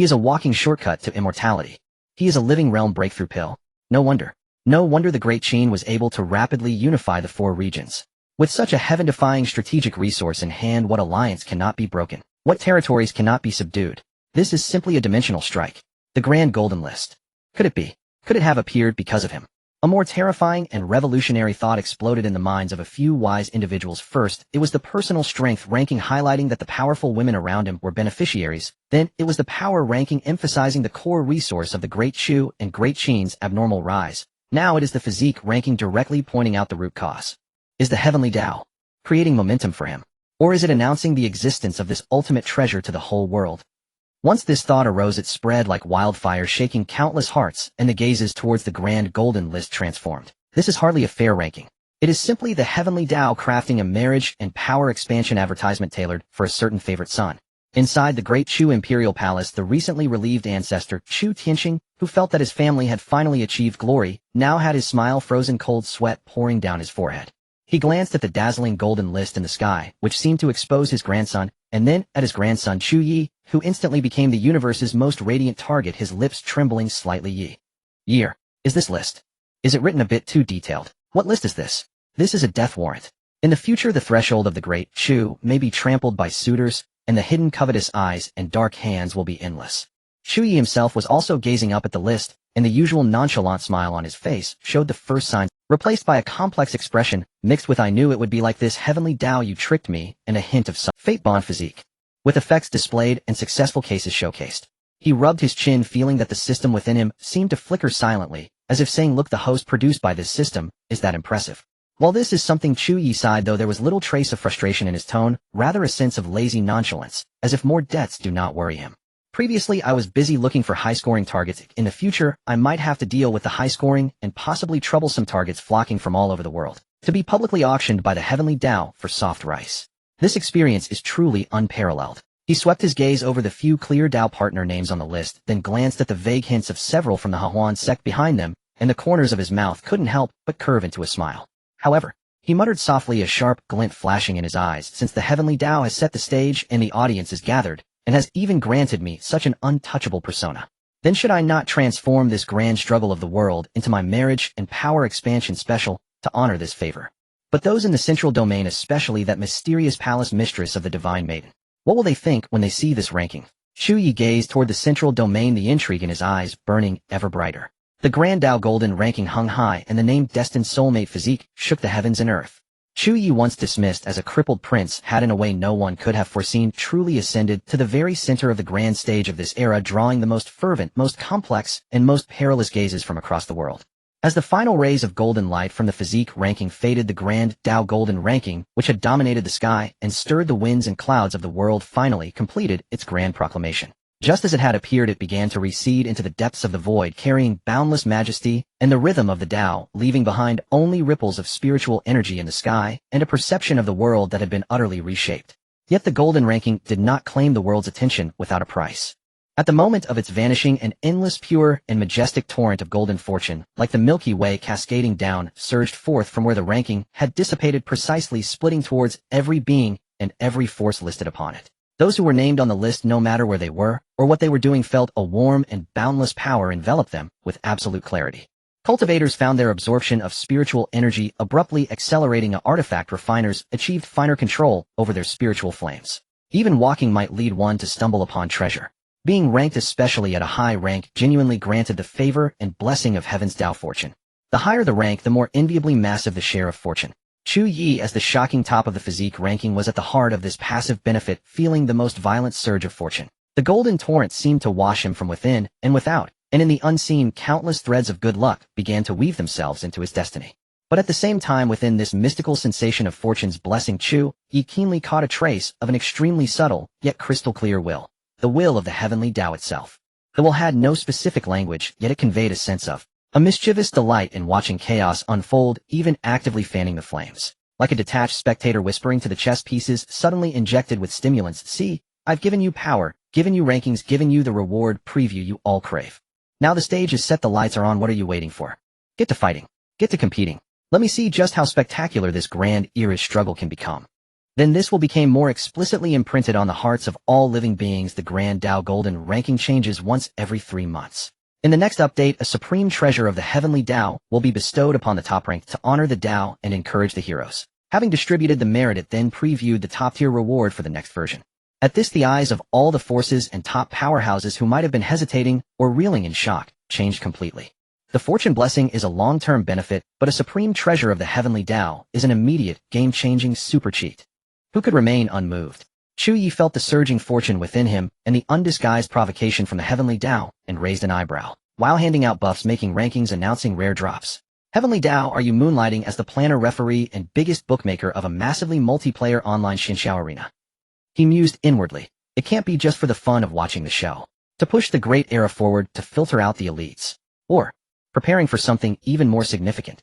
is a walking shortcut to immortality. He is a living realm breakthrough pill. No wonder the Great Qin was able to rapidly unify the 4 regions. With such a heaven-defying strategic resource in hand, what alliance cannot be broken? What territories cannot be subdued? This is simply a dimensional strike. The Grand Golden List. Could it be? Could it have appeared because of him? A more terrifying and revolutionary thought exploded in the minds of a few wise individuals. First, it was the personal strength ranking, highlighting that the powerful women around him were beneficiaries. Then, it was the power ranking, emphasizing the core resource of the Great Chu and Great Qin's abnormal rise. Now it is the physique ranking, directly pointing out the root cause. Is the Heavenly Dao creating momentum for him? Or is it announcing the existence of this ultimate treasure to the whole world? Once this thought arose, it spread like wildfire, shaking countless hearts, and the gazes towards the Grand Golden List transformed. This is hardly a fair ranking. It is simply the heavenly Dao crafting a marriage and power expansion advertisement tailored for a certain favorite son. Inside the great Chu imperial palace, the recently relieved ancestor, Chu Tianqing, who felt that his family had finally achieved glory, now had his smile frozen cold sweat pouring down his forehead. He glanced at the dazzling golden list in the sky, which seemed to expose his grandson, and then at his grandson Chu Ye, who instantly became the universe's most radiant target, his lips trembling slightly. Year. Is this list? Is it written a bit too detailed? What list is this? This is a death warrant. In the future, the threshold of the great Chu may be trampled by suitors, and the hidden covetous eyes and dark hands will be endless. Chu Ye himself was also gazing up at the list, and the usual nonchalant smile on his face showed the first signs, replaced by a complex expression, mixed with "I knew it would be like this, heavenly Dao, you tricked me," and a hint of some fate-bond physique. With effects displayed and successful cases showcased, he rubbed his chin, feeling that the system within him seemed to flicker silently, as if saying, "Look, the host produced by this system is that impressive." While this is something Chu Ye sighed, though, there was little trace of frustration in his tone, rather a sense of lazy nonchalance, as if more debts do not worry him. Previously, I was busy looking for high-scoring targets. In the future, I might have to deal with the high-scoring and possibly troublesome targets flocking from all over the world, to be publicly auctioned by the heavenly Dao for soft rice. This experience is truly unparalleled. He swept his gaze over the few clear Dao partner names on the list, then glanced at the vague hints of several from the Dao Xuan Sect behind them, and the corners of his mouth couldn't help but curve into a smile. However, he muttered softly, a sharp glint flashing in his eyes, "Since the heavenly Dao has set the stage and the audience is gathered, and has even granted me such an untouchable persona, then should I not transform this grand struggle of the world into my marriage and power expansion special to honor this favor? But those in the central domain, especially that mysterious palace mistress of the divine maiden, what will they think when they see this ranking?" Chu Ye gazed toward the central domain, the intrigue in his eyes burning ever brighter. The Grand Dao Golden ranking hung high, and the name destined soulmate physique shook the heavens and earth. Chu Ye, once dismissed as a crippled prince, had in a way no one could have foreseen truly ascended to the very center of the grand stage of this era, drawing the most fervent, most complex, and most perilous gazes from across the world. As the final rays of golden light from the physique ranking faded, the Grand Dao Golden ranking, which had dominated the sky and stirred the winds and clouds of the world, finally completed its grand proclamation. Just as it had appeared, it began to recede into the depths of the void, carrying boundless majesty and the rhythm of the Dao, leaving behind only ripples of spiritual energy in the sky and a perception of the world that had been utterly reshaped. Yet the golden ranking did not claim the world's attention without a price. At the moment of its vanishing, an endless, pure, and majestic torrent of golden fortune, like the Milky Way cascading down, surged forth from where the ranking had dissipated, precisely splitting towards every being and every force listed upon it. Those who were named on the list, no matter where they were or what they were doing, felt a warm and boundless power envelop them with absolute clarity. Cultivators found their absorption of spiritual energy abruptly accelerating. Artifact refiners achieved finer control over their spiritual flames. Even walking might lead one to stumble upon treasure. Being ranked, especially at a high rank, genuinely granted the favor and blessing of heaven's Dao fortune. The higher the rank, the more enviably massive the share of fortune. Chu Ye, as the shocking top of the physique ranking, was at the heart of this passive benefit, feeling the most violent surge of fortune. The golden torrent seemed to wash him from within and without, and in the unseen, countless threads of good luck began to weave themselves into his destiny. But at the same time, within this mystical sensation of fortune's blessing, Chu Ye keenly caught a trace of an extremely subtle, yet crystal clear will. The will of the heavenly Dao itself. The will had no specific language, yet it conveyed a sense of a mischievous delight in watching chaos unfold, even actively fanning the flames. Like a detached spectator whispering to the chess pieces suddenly injected with stimulants, "See, I've given you power, given you rankings, given you the reward preview you all crave. Now the stage is set, the lights are on, what are you waiting for? Get to fighting. Get to competing. Let me see just how spectacular this grand era's struggle can become." Then this will become more explicitly imprinted on the hearts of all living beings. The Grand Dao Golden ranking changes once every 3 months. In the next update, a supreme treasure of the heavenly Dao will be bestowed upon the top rank to honor the Dao and encourage the heroes. Having distributed the merit, it then previewed the top-tier reward for the next version. At this, the eyes of all the forces and top powerhouses who might have been hesitating or reeling in shock changed completely. The fortune blessing is a long-term benefit, but a supreme treasure of the heavenly Dao is an immediate, game-changing super cheat. Who could remain unmoved? Chu Ye felt the surging fortune within him and the undisguised provocation from the heavenly Dao, and raised an eyebrow, while handing out buffs, making rankings, announcing rare drops. Heavenly Dao, are you moonlighting as the planner, referee, and biggest bookmaker of a massively multiplayer online Xianxiao arena? He mused inwardly. It can't be just for the fun of watching the show. To push the great era forward, to filter out the elites. Or preparing for something even more significant.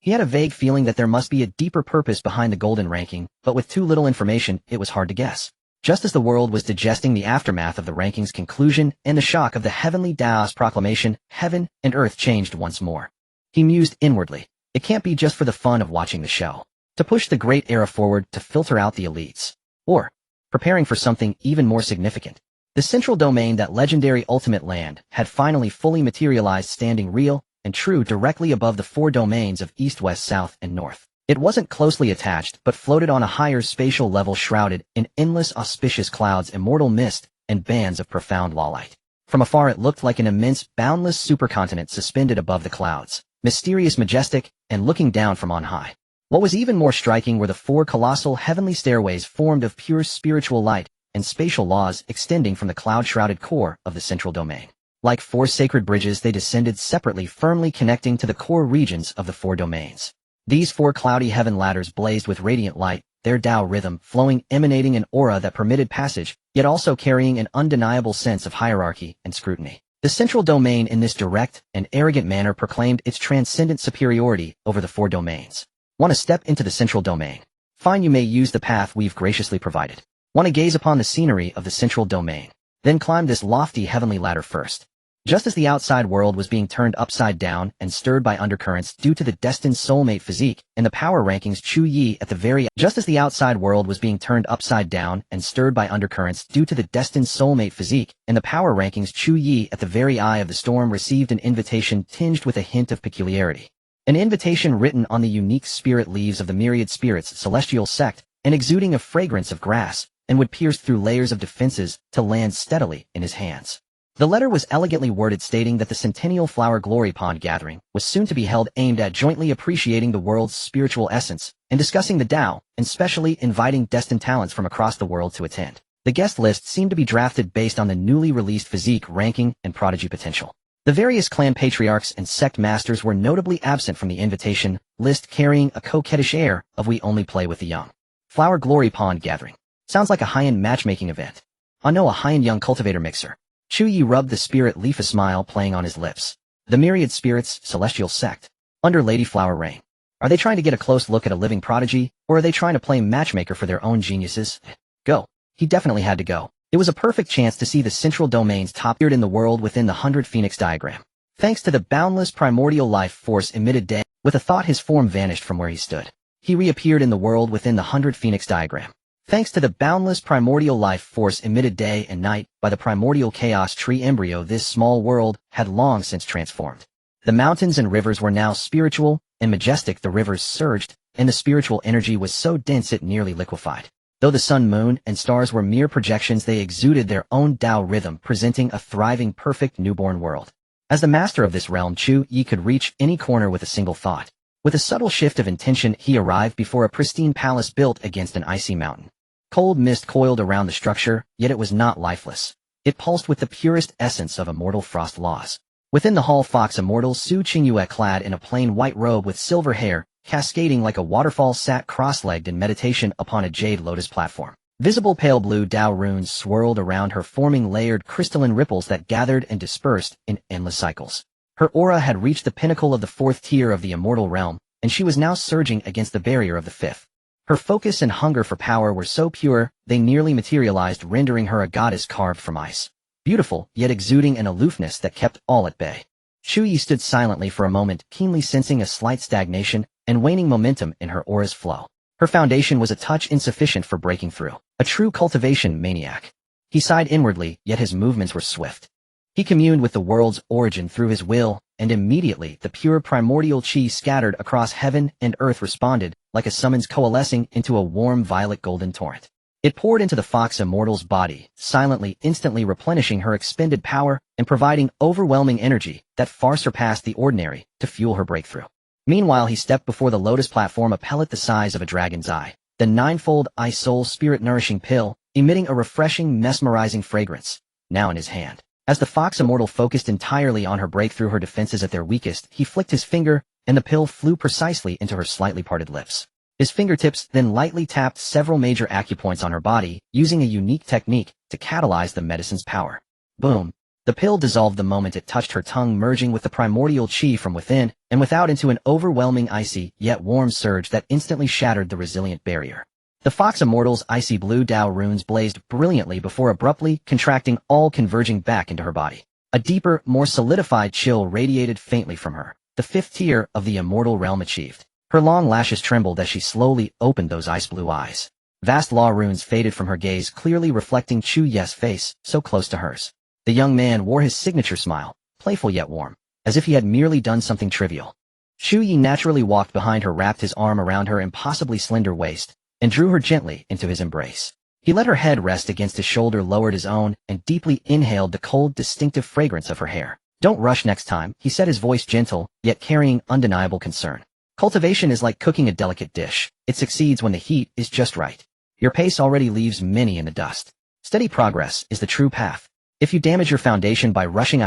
He had a vague feeling that there must be a deeper purpose behind the golden ranking, but with too little information, it was hard to guess. Just as the world was digesting the aftermath of the ranking's conclusion and the shock of the heavenly Dao's proclamation, heaven and earth changed once more. He mused inwardly, it can't be just for the fun of watching the show. To push the great era forward to filter out the elites. Or, preparing for something even more significant. The central domain, that legendary ultimate land, had finally fully materialized, standing real and true directly above the four domains of east, west, south, and north. It wasn't closely attached, but floated on a higher spatial level, shrouded in endless auspicious clouds, immortal mist, and bands of profound law light. From afar it looked like an immense, boundless supercontinent suspended above the clouds, mysterious, majestic, and looking down from on high. What was even more striking were the four colossal heavenly stairways formed of pure spiritual light and spatial laws extending from the cloud-shrouded core of the central domain. Like four sacred bridges, they descended separately, firmly connecting to the core regions of the four domains. These four cloudy heaven ladders blazed with radiant light, their Dao rhythm flowing, emanating an aura that permitted passage, yet also carrying an undeniable sense of hierarchy and scrutiny. The central domain in this direct and arrogant manner proclaimed its transcendent superiority over the four domains. Want to step into the central domain? Fine, you may use the path we've graciously provided. Want to gaze upon the scenery of the central domain? Then climb this lofty heavenly ladder first. Just as the outside world was being turned upside down and stirred by undercurrents due to the destined soulmate physique and the power rankings, Chu Ye at the very just as the outside world was being turned upside down and stirred by undercurrents due to the destined soulmate physique and the power rankings, Chu Ye at the very eye of the storm received an invitation tinged with a hint of peculiarity. An invitation written on the unique spirit leaves of the myriad spirits celestial sect and exuding a fragrance of grass, and would pierce through layers of defenses to land steadily in his hands. The letter was elegantly worded, stating that the Centennial Flower Glory Pond gathering was soon to be held, aimed at jointly appreciating the world's spiritual essence and discussing the Tao, and specially inviting destined talents from across the world to attend. The guest list seemed to be drafted based on the newly released physique ranking and prodigy potential. The various clan patriarchs and sect masters were notably absent from the invitation list, carrying a coquettish air of "we only play with the young." Flower Glory Pond gathering. Sounds like a high-end matchmaking event. I know, a high-end young cultivator mixer. Chu Ye rubbed the spirit leaf, a smile playing on his lips. The myriad spirits, celestial sect. Under Lady Flower reign. Are they trying to get a close look at a living prodigy, or are they trying to play matchmaker for their own geniuses? Go. He definitely had to go. It was a perfect chance to see the central domain's top tiered in the world within the 100 Phoenix diagram. Thanks to the boundless primordial life force emitted day, with a thought his form vanished from where he stood. He reappeared in the world within the 100 Phoenix diagram. Thanks to the boundless primordial life force emitted day and night by the primordial chaos tree embryo, this small world had long since transformed. The mountains and rivers were now spiritual and majestic. The rivers surged, and the spiritual energy was so dense it nearly liquefied. Though the sun, moon, and stars were mere projections, they exuded their own Tao rhythm, presenting a thriving, perfect newborn world. As the master of this realm, Chu Ye could reach any corner with a single thought. With a subtle shift of intention, he arrived before a pristine palace built against an icy mountain. Cold mist coiled around the structure, yet it was not lifeless. It pulsed with the purest essence of immortal frost laws. Within the hall, Fox Immortal Su Qingyue, clad in a plain white robe with silver hair, cascading like a waterfall, sat cross-legged in meditation upon a jade lotus platform. Visible pale blue Dao runes swirled around her, forming layered crystalline ripples that gathered and dispersed in endless cycles. Her aura had reached the pinnacle of the fourth tier of the immortal realm, and she was now surging against the barrier of the fifth. Her focus and hunger for power were so pure, they nearly materialized, rendering her a goddess carved from ice. Beautiful, yet exuding an aloofness that kept all at bay. Chu Ye stood silently for a moment, keenly sensing a slight stagnation and waning momentum in her aura's flow. Her foundation was a touch insufficient for breaking through. A true cultivation maniac. He sighed inwardly, yet his movements were swift. He communed with the world's origin through his will, and immediately the pure primordial chi scattered across heaven and earth responded, like a summons coalescing into a warm violet golden torrent. It poured into the Fox Immortal's body, silently, instantly replenishing her expended power and providing overwhelming energy that far surpassed the ordinary to fuel her breakthrough. Meanwhile, he stepped before the lotus platform, a pellet the size of a dragon's eye, the ninefold eye-soul spirit-nourishing pill, emitting a refreshing, mesmerizing fragrance, now in his hand. As the Fox Immortal focused entirely on her breakthrough, her defenses at their weakest, he flicked his finger, and the pill flew precisely into her slightly parted lips. His fingertips then lightly tapped several major acupoints on her body, using a unique technique to catalyze the medicine's power. Boom! The pill dissolved the moment it touched her tongue, merging with the primordial chi from within, and without into an overwhelming icy, yet warm surge that instantly shattered the resilient barrier. The Fox Immortal's icy blue Dao runes blazed brilliantly before abruptly contracting, all converging back into her body. A deeper, more solidified chill radiated faintly from her, the fifth tier of the immortal realm achieved. Her long lashes trembled as she slowly opened those ice-blue eyes. Vast law runes faded from her gaze, clearly reflecting Chu Ye's face, so close to hers. The young man wore his signature smile, playful yet warm, as if he had merely done something trivial. Chu Ye naturally walked behind her, wrapped his arm around her impossibly slender waist, and drew her gently into his embrace. He let her head rest against his shoulder, lowered his own, and deeply inhaled the cold, distinctive fragrance of her hair. "Don't rush next time," he said, his voice gentle, yet carrying undeniable concern. "Cultivation is like cooking a delicate dish. It succeeds when the heat is just right. Your pace already leaves many in the dust. Steady progress is the true path. If you damage your foundation by rushing,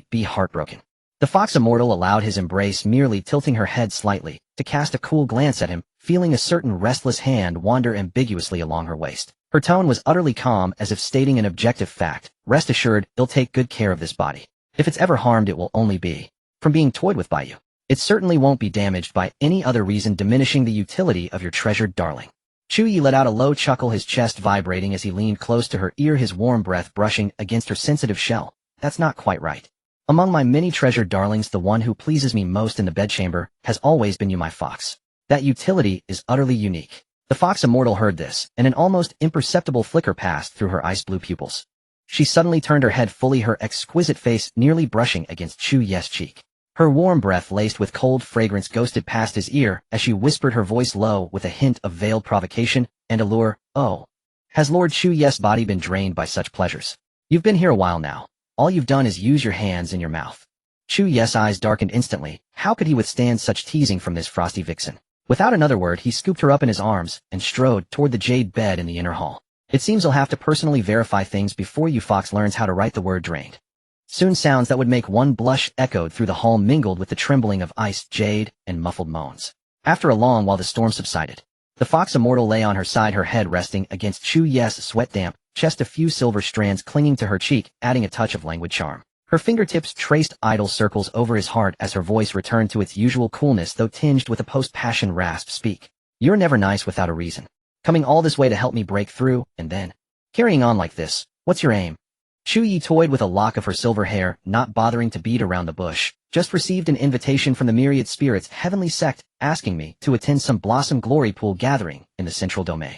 be heartbroken." The Fox Immortal allowed his embrace, merely tilting her head slightly, to cast a cool glance at him, feeling a certain restless hand wander ambiguously along her waist. Her tone was utterly calm, as if stating an objective fact. "Rest assured, he'll take good care of this body. If it's ever harmed, it will only be from being toyed with by you. It certainly won't be damaged by any other reason diminishing the utility of your treasured darling." Chu Ye let out a low chuckle, his chest vibrating as he leaned close to her ear, his warm breath brushing against her sensitive shell. "That's not quite right. Among my many treasured darlings, the one who pleases me most in the bedchamber has always been you, my fox. That utility is utterly unique." The Fox Immortal heard this, and an almost imperceptible flicker passed through her ice-blue pupils. She suddenly turned her head fully, her exquisite face nearly brushing against Chu Ye's cheek. Her warm breath, laced with cold fragrance, ghosted past his ear as she whispered, her voice low with a hint of veiled provocation and allure. "Oh, has Lord Chu Ye's body been drained by such pleasures? You've been here a while now. All you've done is use your hands and your mouth." Chu Ye's eyes darkened instantly. How could he withstand such teasing from this frosty vixen? Without another word, he scooped her up in his arms and strode toward the jade bed in the inner hall. "It seems I'll have to personally verify things before you fox learns how to write the word drained." Soon sounds that would make one blush echoed through the hall, mingled with the trembling of ice, jade, and muffled moans. After a long while the storm subsided. The Fox Immortal lay on her side, her head resting against Chu Ye's sweat-damp chest, a few silver strands clinging to her cheek, adding a touch of languid charm. Her fingertips traced idle circles over his heart as her voice returned to its usual coolness, though tinged with a post-passion rasp. "Speak. You're never nice without a reason. Coming all this way to help me break through, and then carrying on like this. What's your aim?" Chu Ye toyed with a lock of her silver hair, not bothering to beat around the bush. "Just received an invitation from the Myriad Spirits Heavenly Sect, asking me to attend some Blossom Glory Pool gathering in the Central Domain.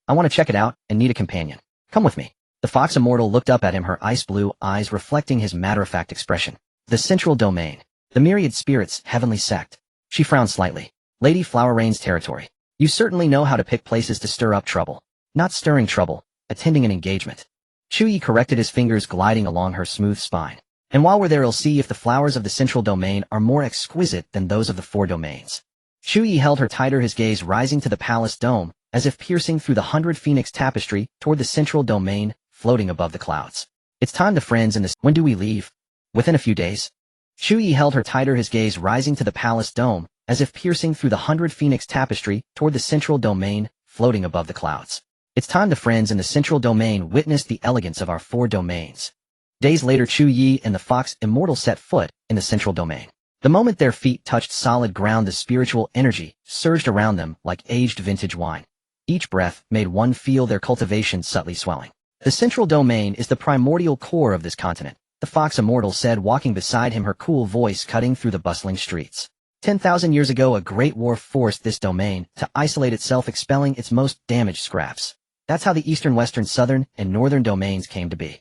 I want to check it out and need a companion. Come with me." The Fox Immortal looked up at him, her ice-blue eyes reflecting his matter-of-fact expression. "The Central Domain. The Myriad Spirits Heavenly Sect." She frowned slightly. "Lady Flower Rain's territory. You certainly know how to pick places to stir up trouble." "Not stirring trouble. Attending an engagement." Chu Ye corrected, his fingers gliding along her smooth spine. "And while we're there, we'll see if the flowers of the Central Domain are more exquisite than those of the four domains." Chu Ye held her tighter, his gaze rising to the palace dome, as if piercing through the 100 phoenix tapestry toward the Central Domain, floating above the clouds. "It's time to friends in this. When do we leave?" "Within a few days." Chu Ye held her tighter, his gaze rising to the palace dome, as if piercing through the 100 phoenix tapestry toward the Central Domain, floating above the clouds. "It's time the friends in the Central Domain witnessed the elegance of our four domains." Days later, Chu Ye and the Fox Immortal set foot in the Central Domain. The moment their feet touched solid ground, the spiritual energy surged around them like aged vintage wine. Each breath made one feel their cultivation subtly swelling. "The Central Domain is the primordial core of this continent," the Fox Immortal said, walking beside him, her cool voice cutting through the bustling streets. 10,000 years ago, a great war forced this domain to isolate itself, expelling its most damaged scraps. That's how the eastern, western, southern, and northern domains came to be.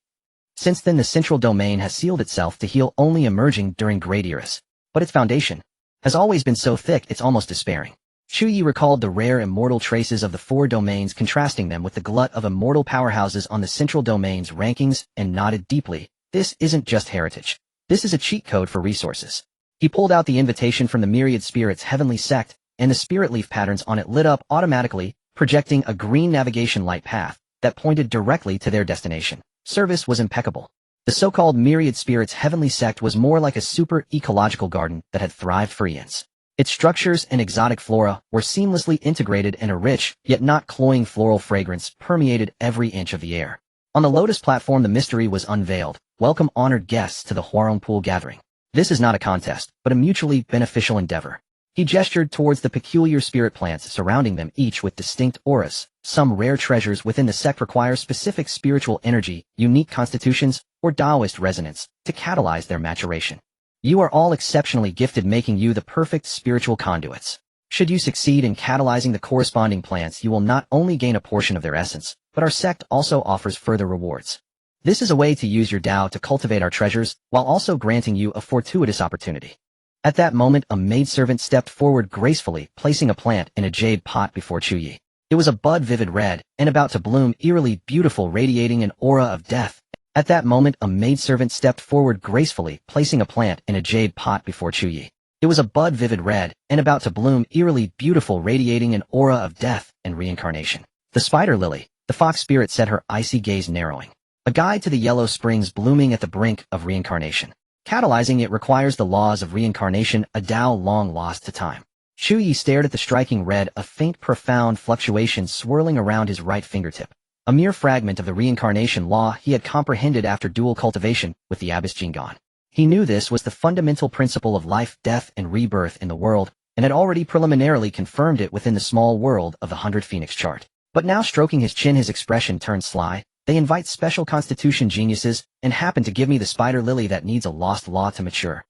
Since then, the Central Domain has sealed itself to heal, only emerging during great eras. But its foundation has always been so thick it's almost despairing. Chu Ye recalled the rare immortal traces of the four domains, contrasting them with the glut of immortal powerhouses on the Central Domain's rankings, and nodded deeply. "This isn't just heritage. This is a cheat code for resources." He pulled out the invitation from the Myriad Spirits Heavenly Sect, and the spirit leaf patterns on it lit up automatically, projecting a green navigation light path that pointed directly to their destination. Service was impeccable. The so-called Myriad Spirits Heavenly Sect was more like a super ecological garden that had thrived for eons. Its structures and exotic flora were seamlessly integrated, and a rich, yet not cloying floral fragrance permeated every inch of the air. On the lotus platform, the mystery was unveiled, Welcome honored guests to the Huarongpool gathering. This is not a contest, but a mutually beneficial endeavor. He gestured towards the peculiar spirit plants surrounding them, each with distinct auras. Some rare treasures within the sect require specific spiritual energy, unique constitutions, or Taoist resonance to catalyze their maturation. You are all exceptionally gifted, making you the perfect spiritual conduits. Should you succeed in catalyzing the corresponding plants, you will not only gain a portion of their essence, but our sect also offers further rewards. This is a way to use your Tao to cultivate our treasures, while also granting you a fortuitous opportunity. At that moment, a maidservant stepped forward gracefully, placing a plant in a jade pot before Chu Ye. It was a bud vivid red, and about to bloom, eerily beautiful, radiating an aura of death. At that moment, a maidservant stepped forward gracefully, placing a plant in a jade pot before Chu Ye. It was a bud vivid red, and about to bloom, eerily beautiful, radiating an aura of death and reincarnation. The spider lily, the fox spirit, said, her icy gaze narrowing. A guide to the yellow springs blooming at the brink of reincarnation. Catalyzing it requires the laws of reincarnation, a Tao long lost to time. Chu Ye stared at the striking red, a faint profound fluctuation swirling around his right fingertip. A mere fragment of the reincarnation law he had comprehended after dual cultivation with the Abbess Jingan. He knew this was the fundamental principle of life, death, and rebirth in the world, and had already preliminarily confirmed it within the small world of the 100 Phoenix chart. But now, stroking his chin, his expression turned sly. They invite special constitution geniuses and happen to give me the spider lily that needs a lost law to mature.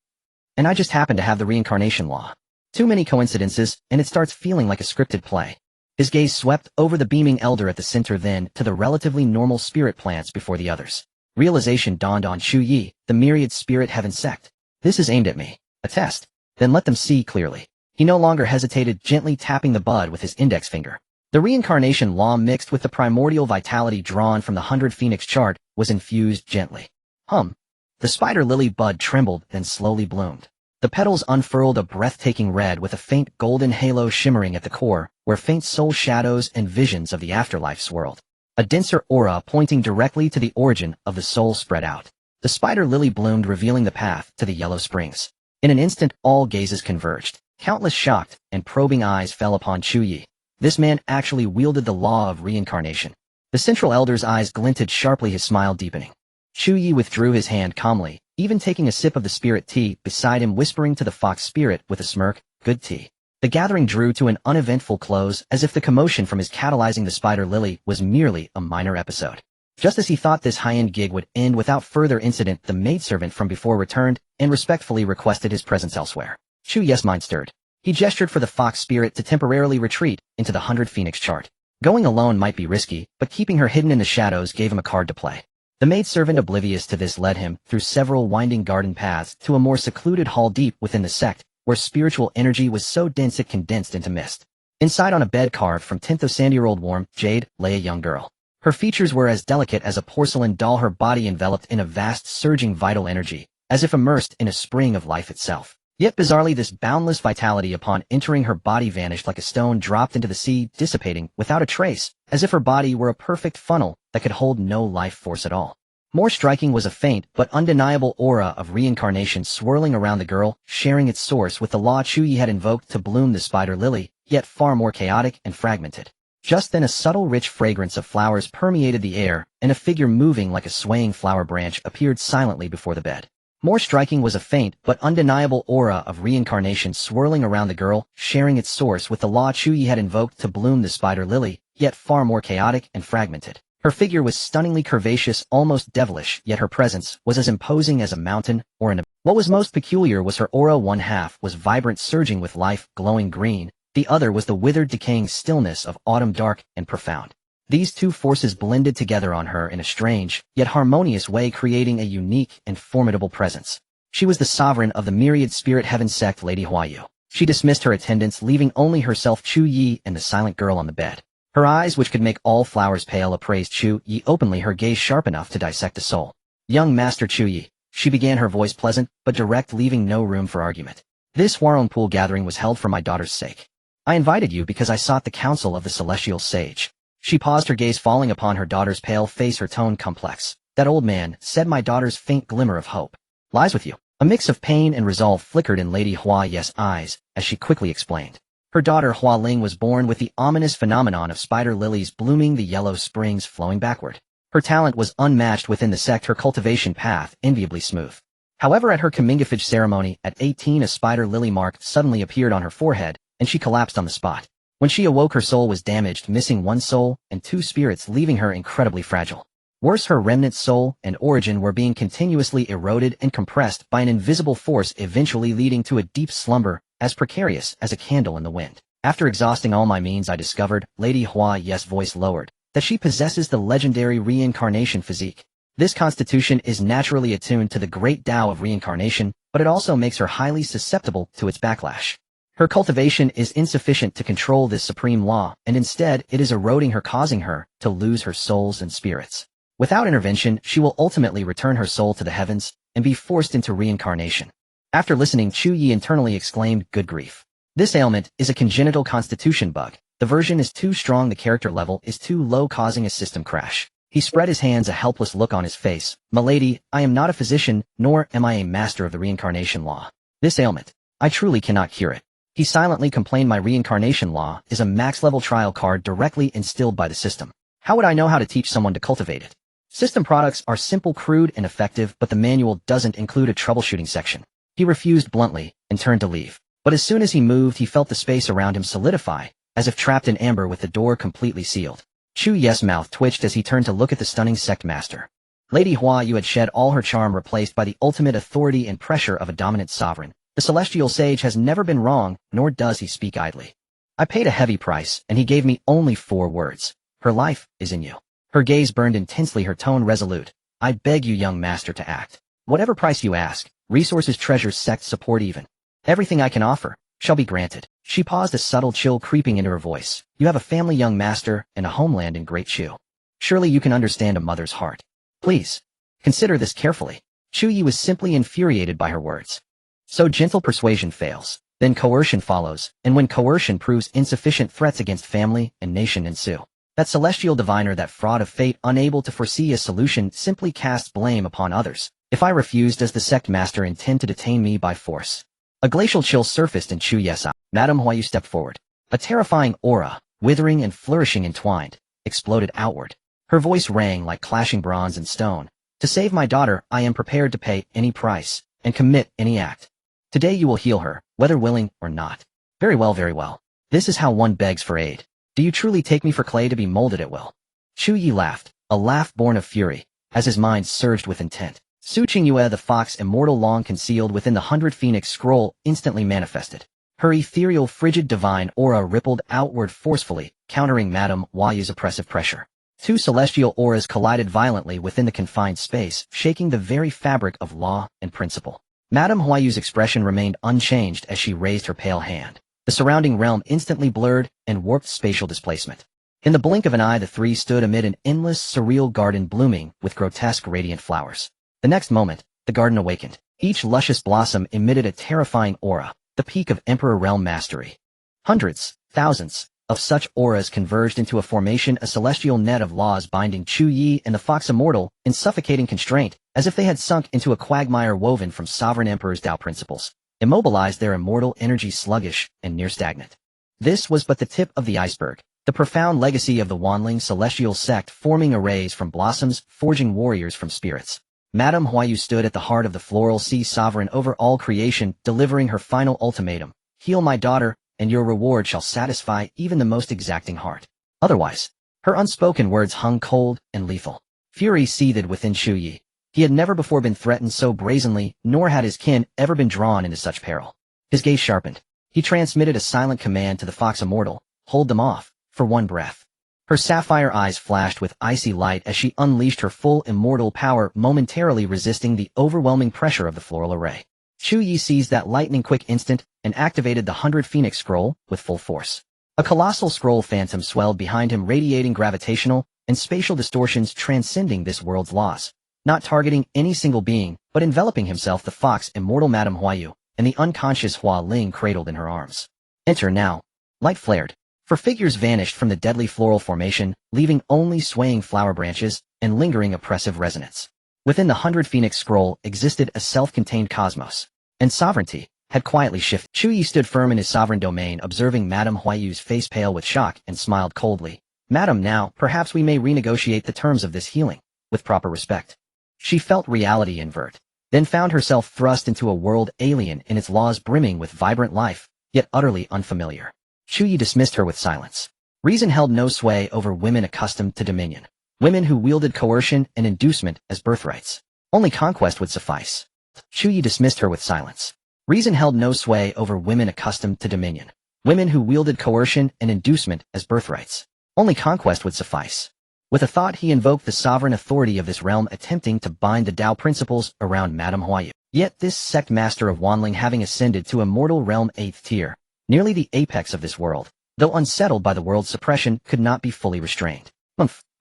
And I just happen to have the reincarnation law. Too many coincidences, and it starts feeling like a scripted play. His gaze swept over the beaming elder at the center, then to the relatively normal spirit plants before the others. Realization dawned on Chu Ye, the myriad spirit heaven sect. This is aimed at me. A test. Then let them see clearly. He no longer hesitated, gently tapping the bud with his index finger. The reincarnation law, mixed with the primordial vitality drawn from the 100 Phoenix chart, was infused gently. The spider lily bud trembled, then slowly bloomed. The petals unfurled, a breathtaking red with a faint golden halo shimmering at the core, where faint soul shadows and visions of the afterlife swirled. A denser aura pointing directly to the origin of the soul spread out. The spider lily bloomed, revealing the path to the yellow springs. In an instant, all gazes converged. Countless shocked and probing eyes fell upon Chu Ye. This man actually wielded the law of reincarnation. The central elder's eyes glinted sharply, his smile deepening. Chu Ye withdrew his hand calmly, even taking a sip of the spirit tea beside him, whispering to the fox spirit with a smirk, "Good tea." The gathering drew to an uneventful close, as if the commotion from his catalyzing the spider lily was merely a minor episode. Just as he thought this high-end gig would end without further incident, the maidservant from before returned and respectfully requested his presence elsewhere. Chu Ye's mind stirred. He gestured for the fox spirit to temporarily retreat into the 100 Phoenix chart. Going alone might be risky, but keeping her hidden in the shadows gave him a card to play. The maidservant, oblivious to this, led him through several winding garden paths to a more secluded hall deep within the sect, where spiritual energy was so dense it condensed into mist. Inside, on a bed carved from 10th of sandy-year-old warm jade, lay a young girl. Her features were as delicate as a porcelain doll, her body enveloped in a vast surging vital energy, as if immersed in a spring of life itself. Yet bizarrely, this boundless vitality upon entering her body vanished like a stone dropped into the sea, dissipating without a trace, as if her body were a perfect funnel that could hold no life force at all. More striking was a faint but undeniable aura of reincarnation swirling around the girl, sharing its source with the law Chu Ye had invoked to bloom the spider lily, yet far more chaotic and fragmented. Just then, a subtle rich fragrance of flowers permeated the air, and a figure moving like a swaying flower branch appeared silently before the bed. More striking was a faint but undeniable aura of reincarnation swirling around the girl, sharing its source with the law Chu Ye had invoked to bloom the spider lily, yet far more chaotic and fragmented. Her figure was stunningly curvaceous, almost devilish, yet her presence was as imposing as a mountain or an... What was most peculiar was her aura. One half was vibrant, surging with life, glowing green. The other was the withered, decaying stillness of autumn, dark and profound. These two forces blended together on her in a strange, yet harmonious way, creating a unique and formidable presence. She was the sovereign of the myriad spirit heaven sect, Lady Huayu. She dismissed her attendants, leaving only herself, Chu Ye, and the silent girl on the bed. Her eyes, which could make all flowers pale, appraised Chu Ye openly, her gaze sharp enough to dissect the soul. "Young Master Chu Ye," she began, her voice pleasant but direct, leaving no room for argument. "This Huarongpool gathering was held for my daughter's sake. I invited you because I sought the counsel of the celestial sage." She paused, her gaze falling upon her daughter's pale face, her tone complex. "That old man said my daughter's faint glimmer of hope lies with you." A mix of pain and resolve flickered in Lady Huaye's eyes as she quickly explained. Her daughter Hua Ling was born with the ominous phenomenon of spider lilies blooming, the yellow springs flowing backward. Her talent was unmatched within the sect, her cultivation path enviably smooth. However, at her comingafage ceremony at 18, a spider lily mark suddenly appeared on her forehead, and she collapsed on the spot. When she awoke, her soul was damaged, missing one soul and two spirits, leaving her incredibly fragile. Worse, her remnant soul and origin were being continuously eroded and compressed by an invisible force, eventually leading to a deep slumber, as precarious as a candle in the wind. After exhausting all my means, I discovered, Lady Chu Ye's voice lowered, that she possesses the legendary reincarnation physique. This constitution is naturally attuned to the great Tao of reincarnation, but it also makes her highly susceptible to its backlash. Her cultivation is insufficient to control this supreme law, and instead it is eroding her, causing her to lose her souls and spirits. Without intervention, she will ultimately return her soul to the heavens and be forced into reincarnation. After listening, Chu Ye internally exclaimed, "Good grief. This ailment is a congenital constitution bug. The version is too strong, the character level is too low, causing a system crash." He spread his hands, a helpless look on his face. "Milady, I am not a physician, nor am I a master of the reincarnation law. This ailment, I truly cannot cure it." He silently complained, "My reincarnation law is a max-level trial card directly instilled by the system. How would I know how to teach someone to cultivate it? System products are simple, crude, and effective, but the manual doesn't include a troubleshooting section." He refused bluntly and turned to leave. But as soon as he moved, he felt the space around him solidify, as if trapped in amber with the door completely sealed. Chu Ye's mouth twitched as he turned to look at the stunning sect master. Lady Chu Ye had shed all her charm, replaced by the ultimate authority and pressure of a dominant sovereign. The celestial sage has never been wrong, nor does he speak idly. I paid a heavy price, and he gave me only 4 words. Her life is in you. Her gaze burned intensely, her tone resolute. I beg you, young master, to act. Whatever price you ask, resources, treasures, sect support, even everything I can offer, shall be granted. She paused, a subtle chill creeping into her voice. You have a family, young master, and a homeland in Great Chu. Surely you can understand a mother's heart. Please, consider this carefully. Chu Ye was simply infuriated by her words. So gentle persuasion fails, then coercion follows, and when coercion proves insufficient, threats against family and nation ensue. That celestial diviner, that fraud of fate, unable to foresee a solution, simply casts blame upon others. If I refuse, does the sect master intend to detain me by force? A glacial chill surfaced in Chu Ye's eye. Madame Chu Ye stepped forward. A terrifying aura, withering and flourishing entwined, exploded outward. Her voice rang like clashing bronze and stone. To save my daughter, I am prepared to pay any price and commit any act. Today you will heal her, whether willing or not. Very well, very well. This is how one begs for aid. Do you truly take me for clay to be molded at will? Chu Ye laughed, a laugh born of fury, as his mind surged with intent. Su Qingyue, the fox immortal long concealed within the 100 Phoenix scroll, instantly manifested. Her ethereal, frigid divine aura rippled outward forcefully, countering Madame Chu Ye's oppressive pressure. 2 celestial auras collided violently within the confined space, shaking the very fabric of law and principle. Madame Chu Ye's expression remained unchanged as she raised her pale hand. The surrounding realm instantly blurred and warped spatial displacement. In the blink of an eye, the 3 stood amid an endless, surreal garden blooming with grotesque, radiant flowers. The next moment, the garden awakened. Each luscious blossom emitted a terrifying aura, the peak of Emperor Realm mastery. Hundreds, thousands, of such auras converged into a formation, a celestial net of laws binding Chu Ye and the Fox Immortal in suffocating constraint, as if they had sunk into a quagmire woven from sovereign emperor's Tao principles, immobilized their immortal energy sluggish and near stagnant. This was but the tip of the iceberg, the profound legacy of the Wanling celestial sect, forming arrays from blossoms, forging warriors from spirits. Madame Chu Ye stood at the heart of the floral sea, sovereign over all creation, delivering her final ultimatum. Heal my daughter, and your reward shall satisfy even the most exacting heart. Otherwise, her unspoken words hung cold and lethal. Fury seethed within Chu Ye. He had never before been threatened so brazenly, nor had his kin ever been drawn into such peril. His gaze sharpened. He transmitted a silent command to the Fox Immortal, hold them off, for one breath. Her sapphire eyes flashed with icy light as she unleashed her full immortal power, momentarily resisting the overwhelming pressure of the floral array. Chu Ye seized that lightning-quick instant and activated the 100 Phoenix scroll with full force. A colossal scroll phantom swelled behind him, radiating gravitational and spatial distortions transcending this world's laws, not targeting any single being, but enveloping himself, the Fox Immortal, Madame Chu Ye, and the unconscious Hua Ling cradled in her arms. Enter now. Light flared. For figures vanished from the deadly floral formation, leaving only swaying flower branches and lingering oppressive resonance. Within the 100 Phoenix scroll existed a self-contained cosmos, and sovereignty had quietly shifted. Chu Ye stood firm in his sovereign domain, observing Madame Chu Ye's face pale with shock, and smiled coldly. Madam, now, perhaps we may renegotiate the terms of this healing. with proper respect. She felt reality invert, then found herself thrust into a world alien in its laws brimming with vibrant life, yet utterly unfamiliar. Chu Ye dismissed her with silence. Reason held no sway over women accustomed to dominion, women who wielded coercion and inducement as birthrights. Only conquest would suffice. Chu Ye dismissed her with silence. Reason held no sway over women accustomed to dominion, women who wielded coercion and inducement as birthrights. Only conquest would suffice. With a thought he invoked the sovereign authority of this realm, attempting to bind the Dao principles around Madame Huayu. Yet this sect master of Wanling, having ascended to immortal realm 8th tier, nearly the apex of this world, though unsettled by the world's suppression, could not be fully restrained.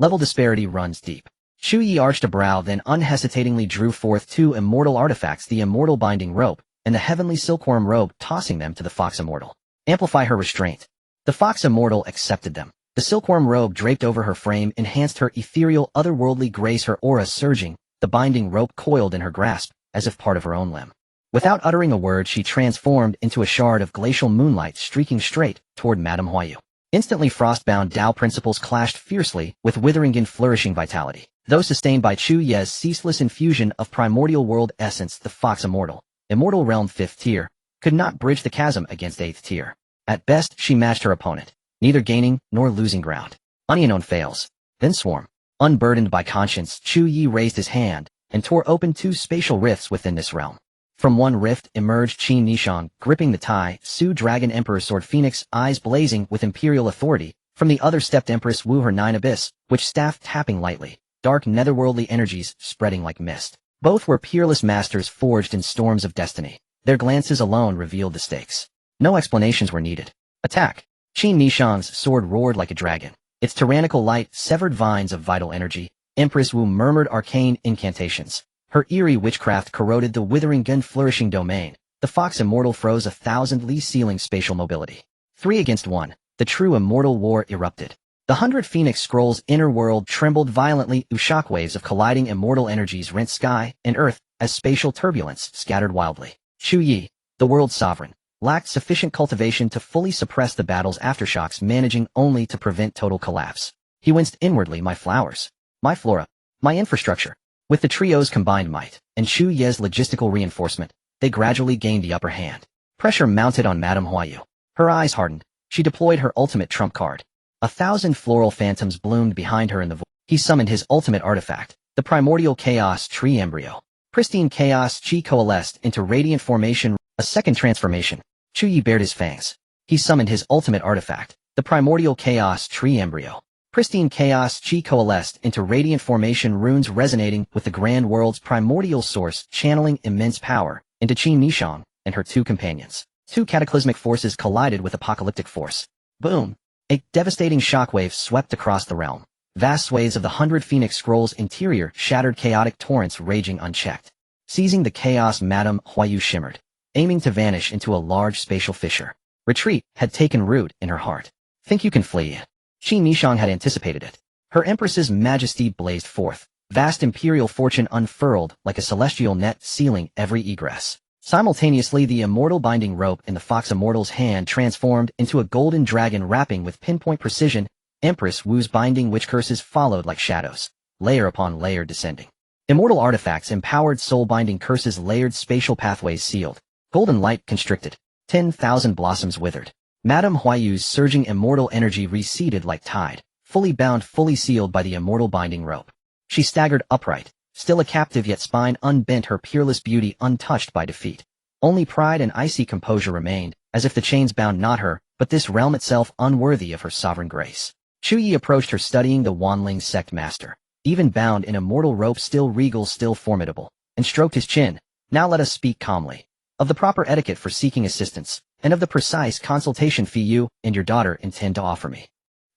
Level disparity runs deep. Chu Ye arched a brow, then unhesitatingly drew forth 2 immortal artifacts, the immortal binding rope and the heavenly silkworm robe, tossing them to the fox immortal. Amplify her restraint. The fox immortal accepted them. The silkworm robe draped over her frame enhanced her ethereal, otherworldly grace, her aura surging, the binding rope coiled in her grasp, as if part of her own limb. Without uttering a word, she transformed into a shard of glacial moonlight, streaking straight toward Madame Huayu. Instantly, frostbound Dao principles clashed fiercely with withering and flourishing vitality. Though sustained by Chu Ye's ceaseless infusion of primordial world essence, the fox immortal realm 5th tier, could not bridge the chasm against 8th tier. At best, she matched her opponent, neither gaining nor losing ground. Unknown fails, then swarm. Unburdened by conscience, Chu Ye raised his hand and tore open 2 spatial rifts within this realm. From one rift emerged Qin Nishang, gripping the Tai Su Dragon Emperor Sword Phoenix, eyes blazing with imperial authority. From the other stepped Empress Wu, her 9 abyss, which staff tapping lightly, dark netherworldly energies spreading like mist. Both were peerless masters forged in storms of destiny. Their glances alone revealed the stakes. No explanations were needed. Attack! Qin Nishang's sword roared like a dragon. Its tyrannical light severed vines of vital energy. Empress Wu murmured arcane incantations. Her eerie witchcraft corroded the withering gun flourishing domain. The fox immortal froze 1,000 li ceiling spatial mobility. 3 against 1. The true immortal war erupted. The 100 Phoenix Scrolls' inner world trembled violently. Shockwaves of colliding immortal energies rent sky and earth as spatial turbulence scattered wildly. Chu Ye, the world's sovereign, lacked sufficient cultivation to fully suppress the battle's aftershocks, managing only to prevent total collapse. He winced inwardly. My flowers, my flora, my infrastructure. With the trio's combined might and Chu Ye's logistical reinforcement, they gradually gained the upper hand. Pressure mounted on Madame Huayu. Her eyes hardened. She deployed her ultimate trump card. 1,000 floral phantoms bloomed behind her in the void. He summoned his ultimate artifact, the primordial chaos tree embryo. Pristine chaos chi coalesced into radiant formation. A second transformation. Chu Ye bared his fangs. He summoned his ultimate artifact, the primordial chaos tree embryo. Pristine chaos chi coalesced into radiant formation, runes resonating with the grand world's primordial source, channeling immense power into Qin Nishang and her 2 companions. 2 cataclysmic forces collided with apocalyptic force. Boom! A devastating shockwave swept across the realm. Vast swathes of the 100 Phoenix Scrolls' interior shattered, chaotic torrents raging unchecked. Seizing the chaos, Madame Huayu shimmered, aiming to vanish into a large spatial fissure. Retreat had taken root in her heart. Think you can flee? Qin Nishang had anticipated it. Her Empress's Majesty blazed forth. Vast imperial fortune unfurled like a celestial net, sealing every egress. Simultaneously, the immortal binding rope in the fox immortal's hand transformed into a golden dragon, wrapping with pinpoint precision. Empress Wu's binding witch curses followed like shadows, layer upon layer descending. Immortal artifacts empowered soul-binding curses, layered spatial pathways sealed. Golden light constricted. 10,000 blossoms withered. Madame Huayu's surging immortal energy receded like tide, fully bound, fully sealed by the immortal binding rope. She staggered upright, still a captive, yet spine unbent, her peerless beauty untouched by defeat. Only pride and icy composure remained, as if the chains bound not her, but this realm itself, unworthy of her sovereign grace. Chu Ye approached her, studying the Wanling sect master, even bound in immortal rope, still regal, still formidable, and stroked his chin. Now let us speak calmly. Of the proper etiquette for seeking assistance, and of the precise consultation fee you and your daughter intend to offer me.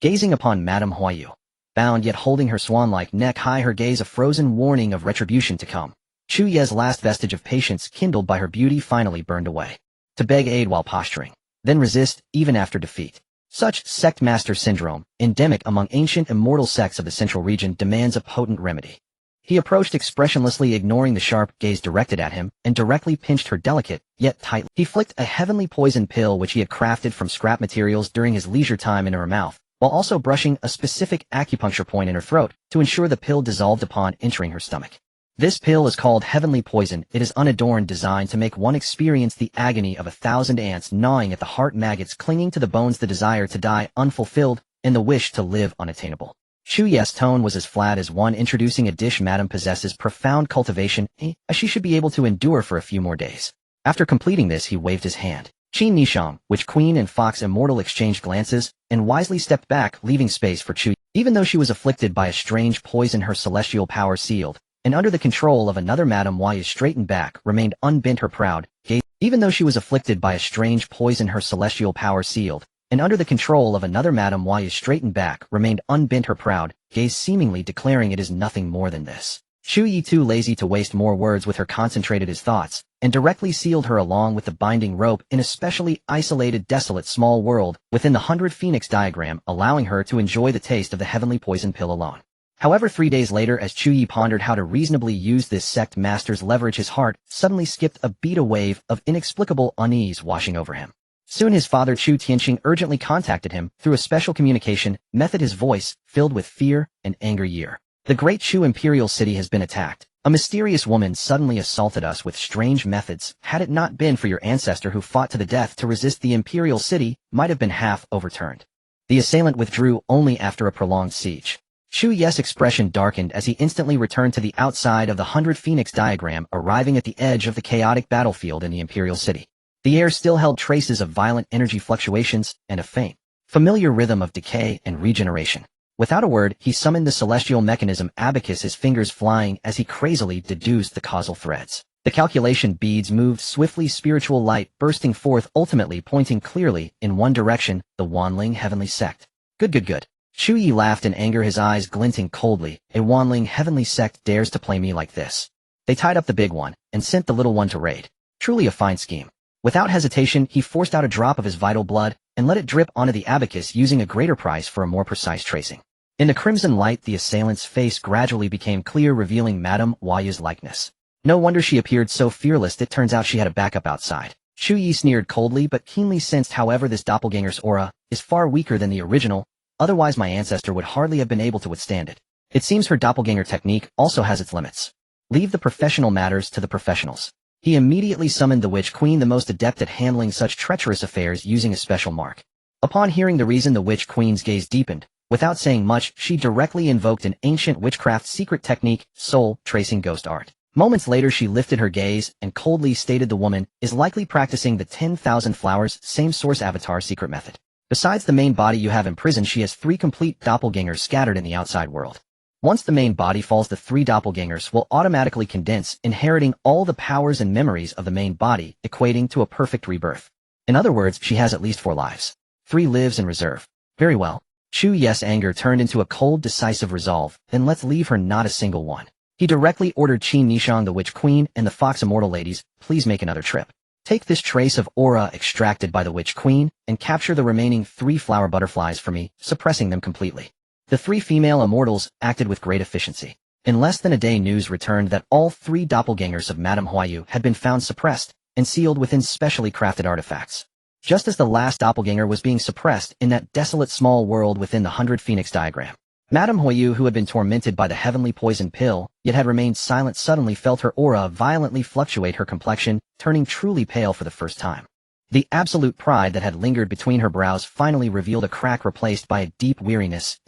Gazing upon Madame Huayu, bound yet holding her swan-like neck high, her gaze a frozen warning of retribution to come. Chu Ye's last vestige of patience kindled by her beauty finally burned away. To beg aid while posturing, then resist even after defeat. Such sect master syndrome, endemic among ancient immortal sects of the central region, demands a potent remedy. He approached expressionlessly, ignoring the sharp gaze directed at him, and directly pinched her delicate, yet tightly. He flicked a heavenly poison pill which he had crafted from scrap materials during his leisure time into her mouth, while also brushing a specific acupuncture point in her throat to ensure the pill dissolved upon entering her stomach. This pill is called Heavenly Poison. It is unadorned, designed to make one experience the agony of 1,000 ants gnawing at the heart, maggots clinging to the bones, the desire to die unfulfilled, and the wish to live unattainable. Chu Ye's tone was as flat as one introducing a dish. Madam possesses profound cultivation, as she should be able to endure for a few more days. After completing this, he waved his hand. Qin Nishang, which Queen and Fox Immortal exchanged glances, and wisely stepped back, leaving space for Chu Ye. Even though she was afflicted by a strange poison, her celestial power sealed, and under the control of another, Madame Huayu straightened back, remained unbent, her proud gaze. Even though she was afflicted by a strange poison, her celestial power sealed, and under the control of another, Madame Huayu straightened back, remained unbent, her proud gaze seemingly declaring it is nothing more than this. Chu Ye, too lazy to waste more words with her, concentrated his thoughts, and directly sealed her along with the binding rope in a specially isolated, desolate small world within the 100 Phoenix diagram, allowing her to enjoy the taste of the heavenly poison pill alone. However, 3 days later, as Chu Ye pondered how to reasonably use this sect master's leverage, his heart suddenly skipped a beat, a wave of inexplicable unease washing over him. Soon his father Chu Tianqing urgently contacted him through a special communication method, his voice filled with fear and anger. Year. The great Chu imperial city has been attacked. A mysterious woman suddenly assaulted us with strange methods. Had it not been for your ancestor who fought to the death to resist, the imperial city might have been half overturned. The assailant withdrew only after a prolonged siege. Chu Ye's expression darkened as he instantly returned to the outside of the 100 Phoenix diagram, arriving at the edge of the chaotic battlefield in the imperial city. The air still held traces of violent energy fluctuations and a faint, familiar rhythm of decay and regeneration. Without a word, he summoned the celestial mechanism abacus, his fingers flying as he crazily deduced the causal threads. The calculation beads moved swiftly, spiritual light bursting forth, ultimately pointing clearly in one direction, the Wanling Heavenly Sect. Good. Chu Ye laughed in anger, his eyes glinting coldly. A Wanling Heavenly Sect dares to play me like this. They tied up the big one and sent the little one to raid. Truly a fine scheme. Without hesitation, he forced out a drop of his vital blood and let it drip onto the abacus, using a greater price for a more precise tracing. In the crimson light, the assailant's face gradually became clear, revealing Madame Huayu's likeness. No wonder she appeared so fearless. It turns out she had a backup outside. Chu Ye sneered coldly but keenly sensed, however, this doppelganger's aura is far weaker than the original, otherwise my ancestor would hardly have been able to withstand it. It seems her doppelganger technique also has its limits. Leave the professional matters to the professionals. He immediately summoned the Witch Queen, the most adept at handling such treacherous affairs, using a special mark. Upon hearing the reason, the Witch Queen's gaze deepened. Without saying much, she directly invoked an ancient witchcraft secret technique, soul tracing ghost art. Moments later, she lifted her gaze and coldly stated the woman is likely practicing the 10,000 flowers, same source avatar secret method. Besides the main body you have imprisoned, she has 3 complete doppelgangers scattered in the outside world. Once the main body falls, the 3 doppelgangers will automatically condense, inheriting all the powers and memories of the main body, equating to a perfect rebirth. In other words, she has at least 4 lives. 3 lives in reserve. Very well. Chu Ye's anger turned into a cold, decisive resolve. Then let's leave her not a single one. He directly ordered Qin Nishang, the Witch Queen, and the Fox Immortal ladies, please make another trip. Take this trace of aura extracted by the Witch Queen, and capture the remaining 3 flower butterflies for me, suppressing them completely. The 3 female immortals acted with great efficiency. In less than a day, news returned that all 3 doppelgangers of Madame Huayu had been found suppressed and sealed within specially crafted artifacts. Just as the last doppelganger was being suppressed in that desolate small world within the 100 Phoenix diagram. Madame Huayu, who had been tormented by the heavenly poison pill, yet had remained silent, suddenly felt her aura violently fluctuate, her complexion turning truly pale for the first time. The absolute pride that had lingered between her brows finally revealed a crack replaced by a deep weariness,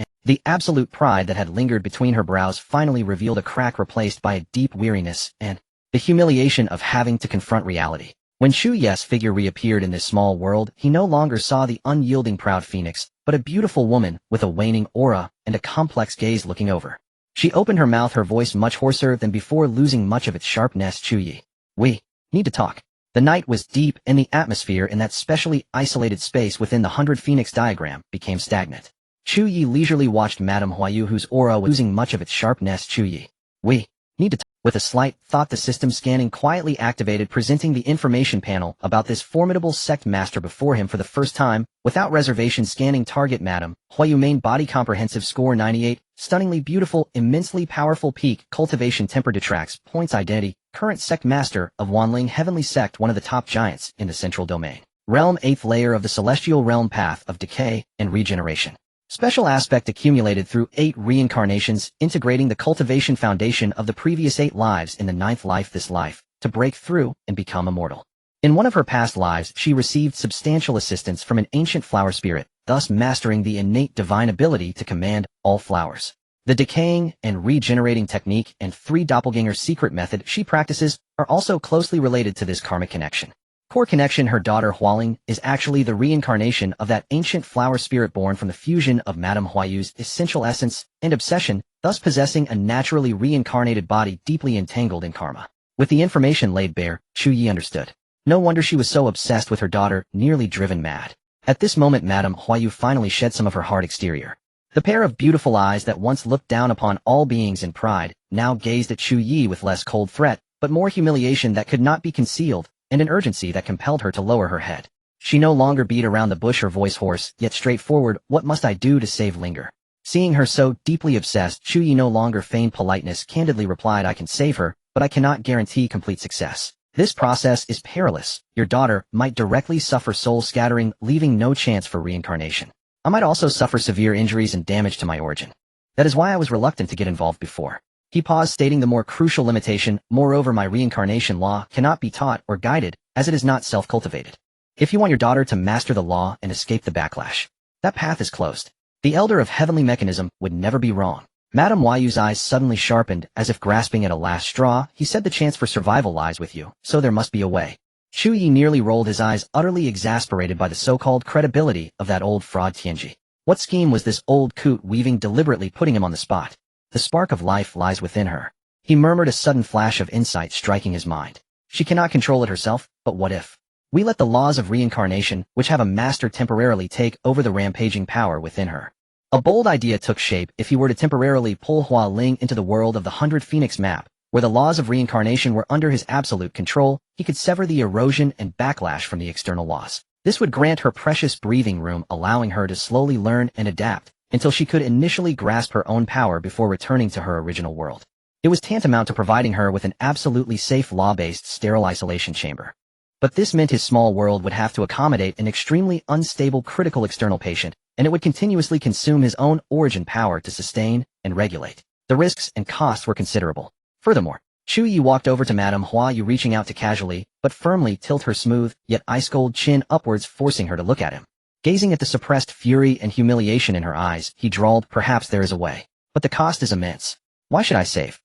and the humiliation of having to confront reality. When Chu Ye's figure reappeared in this small world, he no longer saw the unyielding proud phoenix, but a beautiful woman with a waning aura and a complex gaze looking over. She opened her mouth, her voice much hoarser than before, losing much of its sharpness. Chu Ye, we need to talk. The night was deep, and the atmosphere in that specially isolated space within the 100 Phoenix diagram became stagnant. Chu Ye leisurely watched Madame Huayu, whose aura was losing much of its sharpness. Chu Ye, we need to talk. With a slight thought, the system scanning quietly activated, presenting the information panel about this formidable sect master before him for the first time. Without reservation, scanning target Madame Huayu, main body, comprehensive score 98, stunningly beautiful, immensely powerful, peak, cultivation, temper, detracts, points, identity, current sect master of Wanling Heavenly Sect, one of the top giants in the central domain. Realm, 8th layer of the celestial realm, path of decay and regeneration. Special aspect accumulated through 8 reincarnations, integrating the cultivation foundation of the previous 8 lives in the 9th life this life, to break through and become immortal. In one of her past lives, she received substantial assistance from an ancient flower spirit, thus mastering the innate divine ability to command all flowers. The decaying and regenerating technique and 3 doppelganger secret method she practices are also closely related to this karmic connection. Core connection. Her daughter Hualing is actually the reincarnation of that ancient flower spirit born from the fusion of Madame Huayu's essential essence and obsession, thus possessing a naturally reincarnated body deeply entangled in karma. With the information laid bare, Chu Ye understood. No wonder she was so obsessed with her daughter, nearly driven mad. At this moment Madame Huayu finally shed some of her hard exterior. The pair of beautiful eyes that once looked down upon all beings in pride, now gazed at Chu Ye with less cold threat, but more humiliation that could not be concealed, and an urgency that compelled her to lower her head. She no longer beat around the bush, her voice hoarse, yet straightforward. What must I do to save Linger? Seeing her so deeply obsessed, Chu Ye no longer feigned politeness, candidly replied, I can save her, but I cannot guarantee complete success. This process is perilous. Your daughter might directly suffer soul scattering, leaving no chance for reincarnation. I might also suffer severe injuries and damage to my origin. That is why I was reluctant to get involved before. He paused, stating the more crucial limitation, moreover my reincarnation law cannot be taught or guided, as it is not self-cultivated. If you want your daughter to master the law and escape the backlash, that path is closed. The elder of heavenly mechanism would never be wrong. Madame Huayu's eyes suddenly sharpened, as if grasping at a last straw. He said, the chance for survival lies with you, so there must be a way. Chu Ye nearly rolled his eyes, utterly exasperated by the so-called credibility of that old fraud Tianji. What scheme was this old coot weaving, deliberately putting him on the spot? The spark of life lies within her. He murmured, a sudden flash of insight striking his mind. She cannot control it herself, but what if we let the laws of reincarnation, which have a master, temporarily take over the rampaging power within her? A bold idea took shape. If he were to temporarily pull Hua Ling into the world of the 100 Phoenix map, where the laws of reincarnation were under his absolute control, he could sever the erosion and backlash from the external laws. This would grant her precious breathing room, allowing her to slowly learn and adapt, until she could initially grasp her own power before returning to her original world. It was tantamount to providing her with an absolutely safe law-based sterile isolation chamber. But this meant his small world would have to accommodate an extremely unstable critical external patient, and it would continuously consume his own origin power to sustain and regulate. The risks and costs were considerable. Furthermore, Chu Ye walked over to Madame Huayu, reaching out to casually, but firmly tilt her smooth, yet ice-cold chin upwards, forcing her to look at him. Gazing at the suppressed fury and humiliation in her eyes, he drawled, perhaps there is a way. But the cost is immense. Why should I save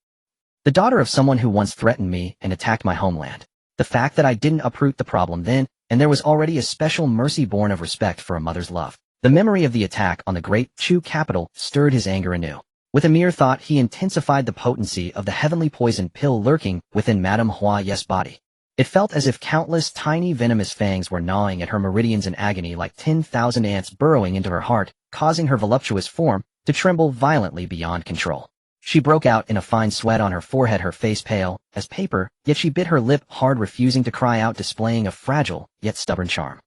the daughter of someone who once threatened me and attacked my homeland? The fact that I didn't uproot the problem then, and there was already a special mercy born of respect for a mother's love. The memory of the attack on the great Chu capital stirred his anger anew. With a mere thought, he intensified the potency of the heavenly poison pill lurking within Madame Huaye's body. It felt as if countless tiny venomous fangs were gnawing at her meridians in agony, like 10,000 ants burrowing into her heart, causing her voluptuous form to tremble violently beyond control. She broke out in a fine sweat on her forehead, her face pale as paper, yet she bit her lip hard, refusing to cry out, displaying a fragile yet stubborn charm.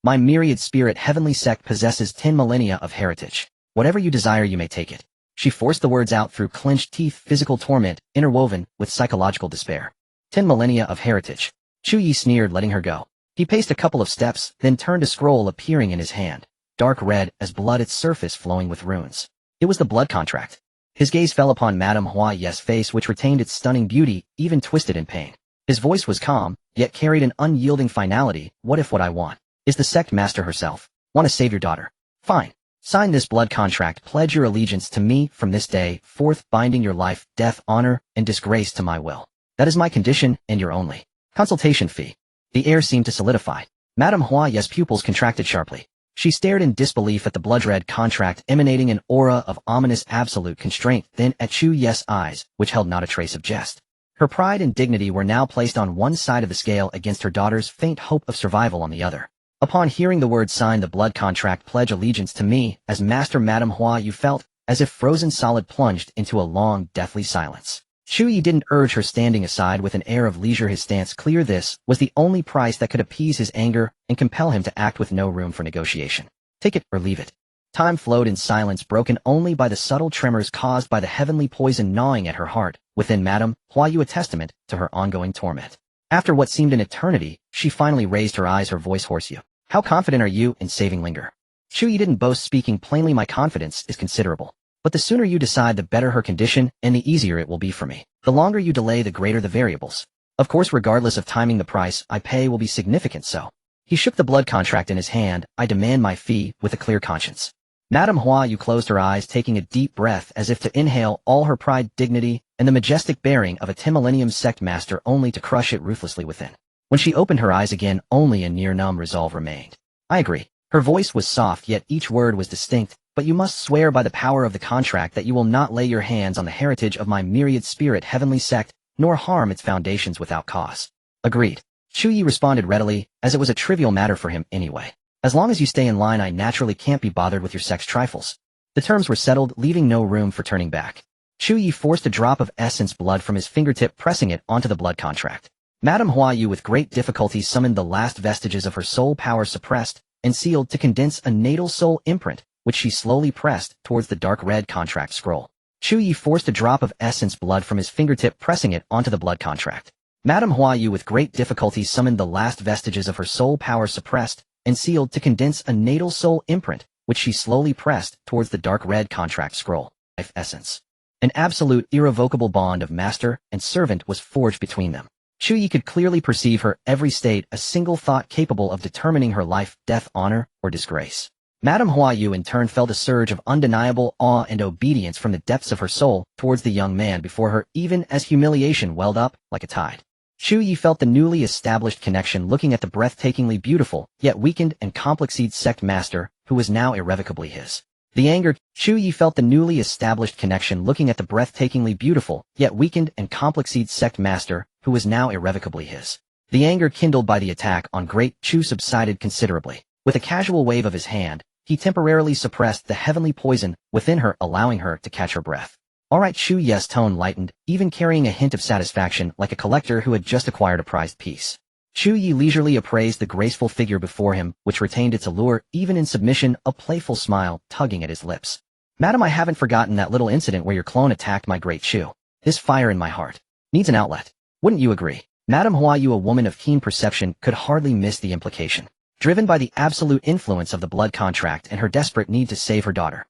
My myriad spirit heavenly sect possesses 10 millennia of heritage. Whatever you desire, you may take it. She forced the words out through clenched teeth, physical torment interwoven with psychological despair. 10 millennia of heritage. Chu Ye sneered, letting her go. He paced a couple of steps, then turned, a scroll appearing in his hand, dark red as blood, its surface flowing with runes. It was the blood contract. His gaze fell upon Madame Huaye's face, which retained its stunning beauty, even twisted in pain. His voice was calm, yet carried an unyielding finality. What if what I want is the sect master herself? Want to save your daughter? Fine. Sign this blood contract. Pledge your allegiance to me from this day forth, binding your life, death, honor, and disgrace to my will. That is my condition, and your only consultation fee. The air seemed to solidify. Madame Huaye's pupils contracted sharply. She stared in disbelief at the blood-red contract, emanating an aura of ominous absolute constraint, then at Chu Ye's eyes, which held not a trace of jest. Her pride and dignity were now placed on one side of the scale against her daughter's faint hope of survival on the other. Upon hearing the words, sign the blood contract, pledge allegiance to me as master, Madame Huayu felt as if frozen solid plunged into a long, deathly silence. Chu Ye didn't urge her, standing aside with an air of leisure, his stance clear. This was the only price that could appease his anger and compel him to act with no room for negotiation. Take it or leave it. Time flowed in silence, broken only by the subtle tremors caused by the heavenly poison gnawing at her heart within Madame Huayu, a testament to her ongoing torment. After what seemed an eternity, she finally raised her eyes, her voice hoarse. How confident are you in saving Linger? Chu Ye didn't boast, speaking plainly. My confidence is considerable. But the sooner you decide, the better her condition, and the easier it will be for me. The longer you delay, the greater the variables. Of course, regardless of timing, the price I pay will be significant, so. He shook the blood contract in his hand. I demand my fee with a clear conscience. Madame Hua Yu closed her eyes, taking a deep breath as if to inhale all her pride, dignity, and the majestic bearing of a 10 millennium sect master, only to crush it ruthlessly within. When she opened her eyes again, only a near-numb resolve remained. I agree. Her voice was soft, yet each word was distinct. But you must swear by the power of the contract that you will not lay your hands on the heritage of my myriad spirit heavenly sect, nor harm its foundations without cause. Agreed. Chu Ye responded readily, as it was a trivial matter for him anyway. As long as you stay in line, I naturally can't be bothered with your sex trifles. The terms were settled, leaving no room for turning back. Chu Ye forced a drop of essence blood from his fingertip, pressing it onto the blood contract. Madame Hua Yu with great difficulty summoned the last vestiges of her soul power, suppressed and sealed to condense a natal soul imprint, which she slowly pressed towards the dark red contract scroll. Chu Ye forced a drop of essence blood from his fingertip, pressing it onto the blood contract. Madame Hua Yu with great difficulty summoned the last vestiges of her soul power, suppressed and sealed to condense a natal soul imprint, which she slowly pressed towards the dark red contract scroll. Life essence. An absolute, irrevocable bond of master and servant was forged between them. Chu Ye could clearly perceive her every state, a single thought capable of determining her life, death, honor, or disgrace. Madame Hua Yu in turn felt a surge of undeniable awe and obedience from the depths of her soul towards the young man before her, even as humiliation welled up like a tide. Chu Ye felt the newly established connection, looking at the breathtakingly beautiful, yet weakened and complexed sect master, who was now irrevocably his. The anger. Chu Ye felt the newly established connection, looking at the breathtakingly beautiful, yet weakened and complexed sect master, who was now irrevocably his. The anger kindled by the attack on Great Chu subsided considerably. With a casual wave of his hand, he temporarily suppressed the heavenly poison within her, allowing her to catch her breath. All right, Chu Ye's tone lightened, even carrying a hint of satisfaction, like a collector who had just acquired a prized piece. Chu Ye leisurely appraised the graceful figure before him, which retained its allure even in submission, a playful smile tugging at his lips. Madam, I haven't forgotten that little incident where your clone attacked my great Chu. This fire in my heart needs an outlet. Wouldn't you agree? Madame Hua Yu, a woman of keen perception, could hardly miss the implication. Driven by the absolute influence of the blood contract and her desperate need to save her daughter.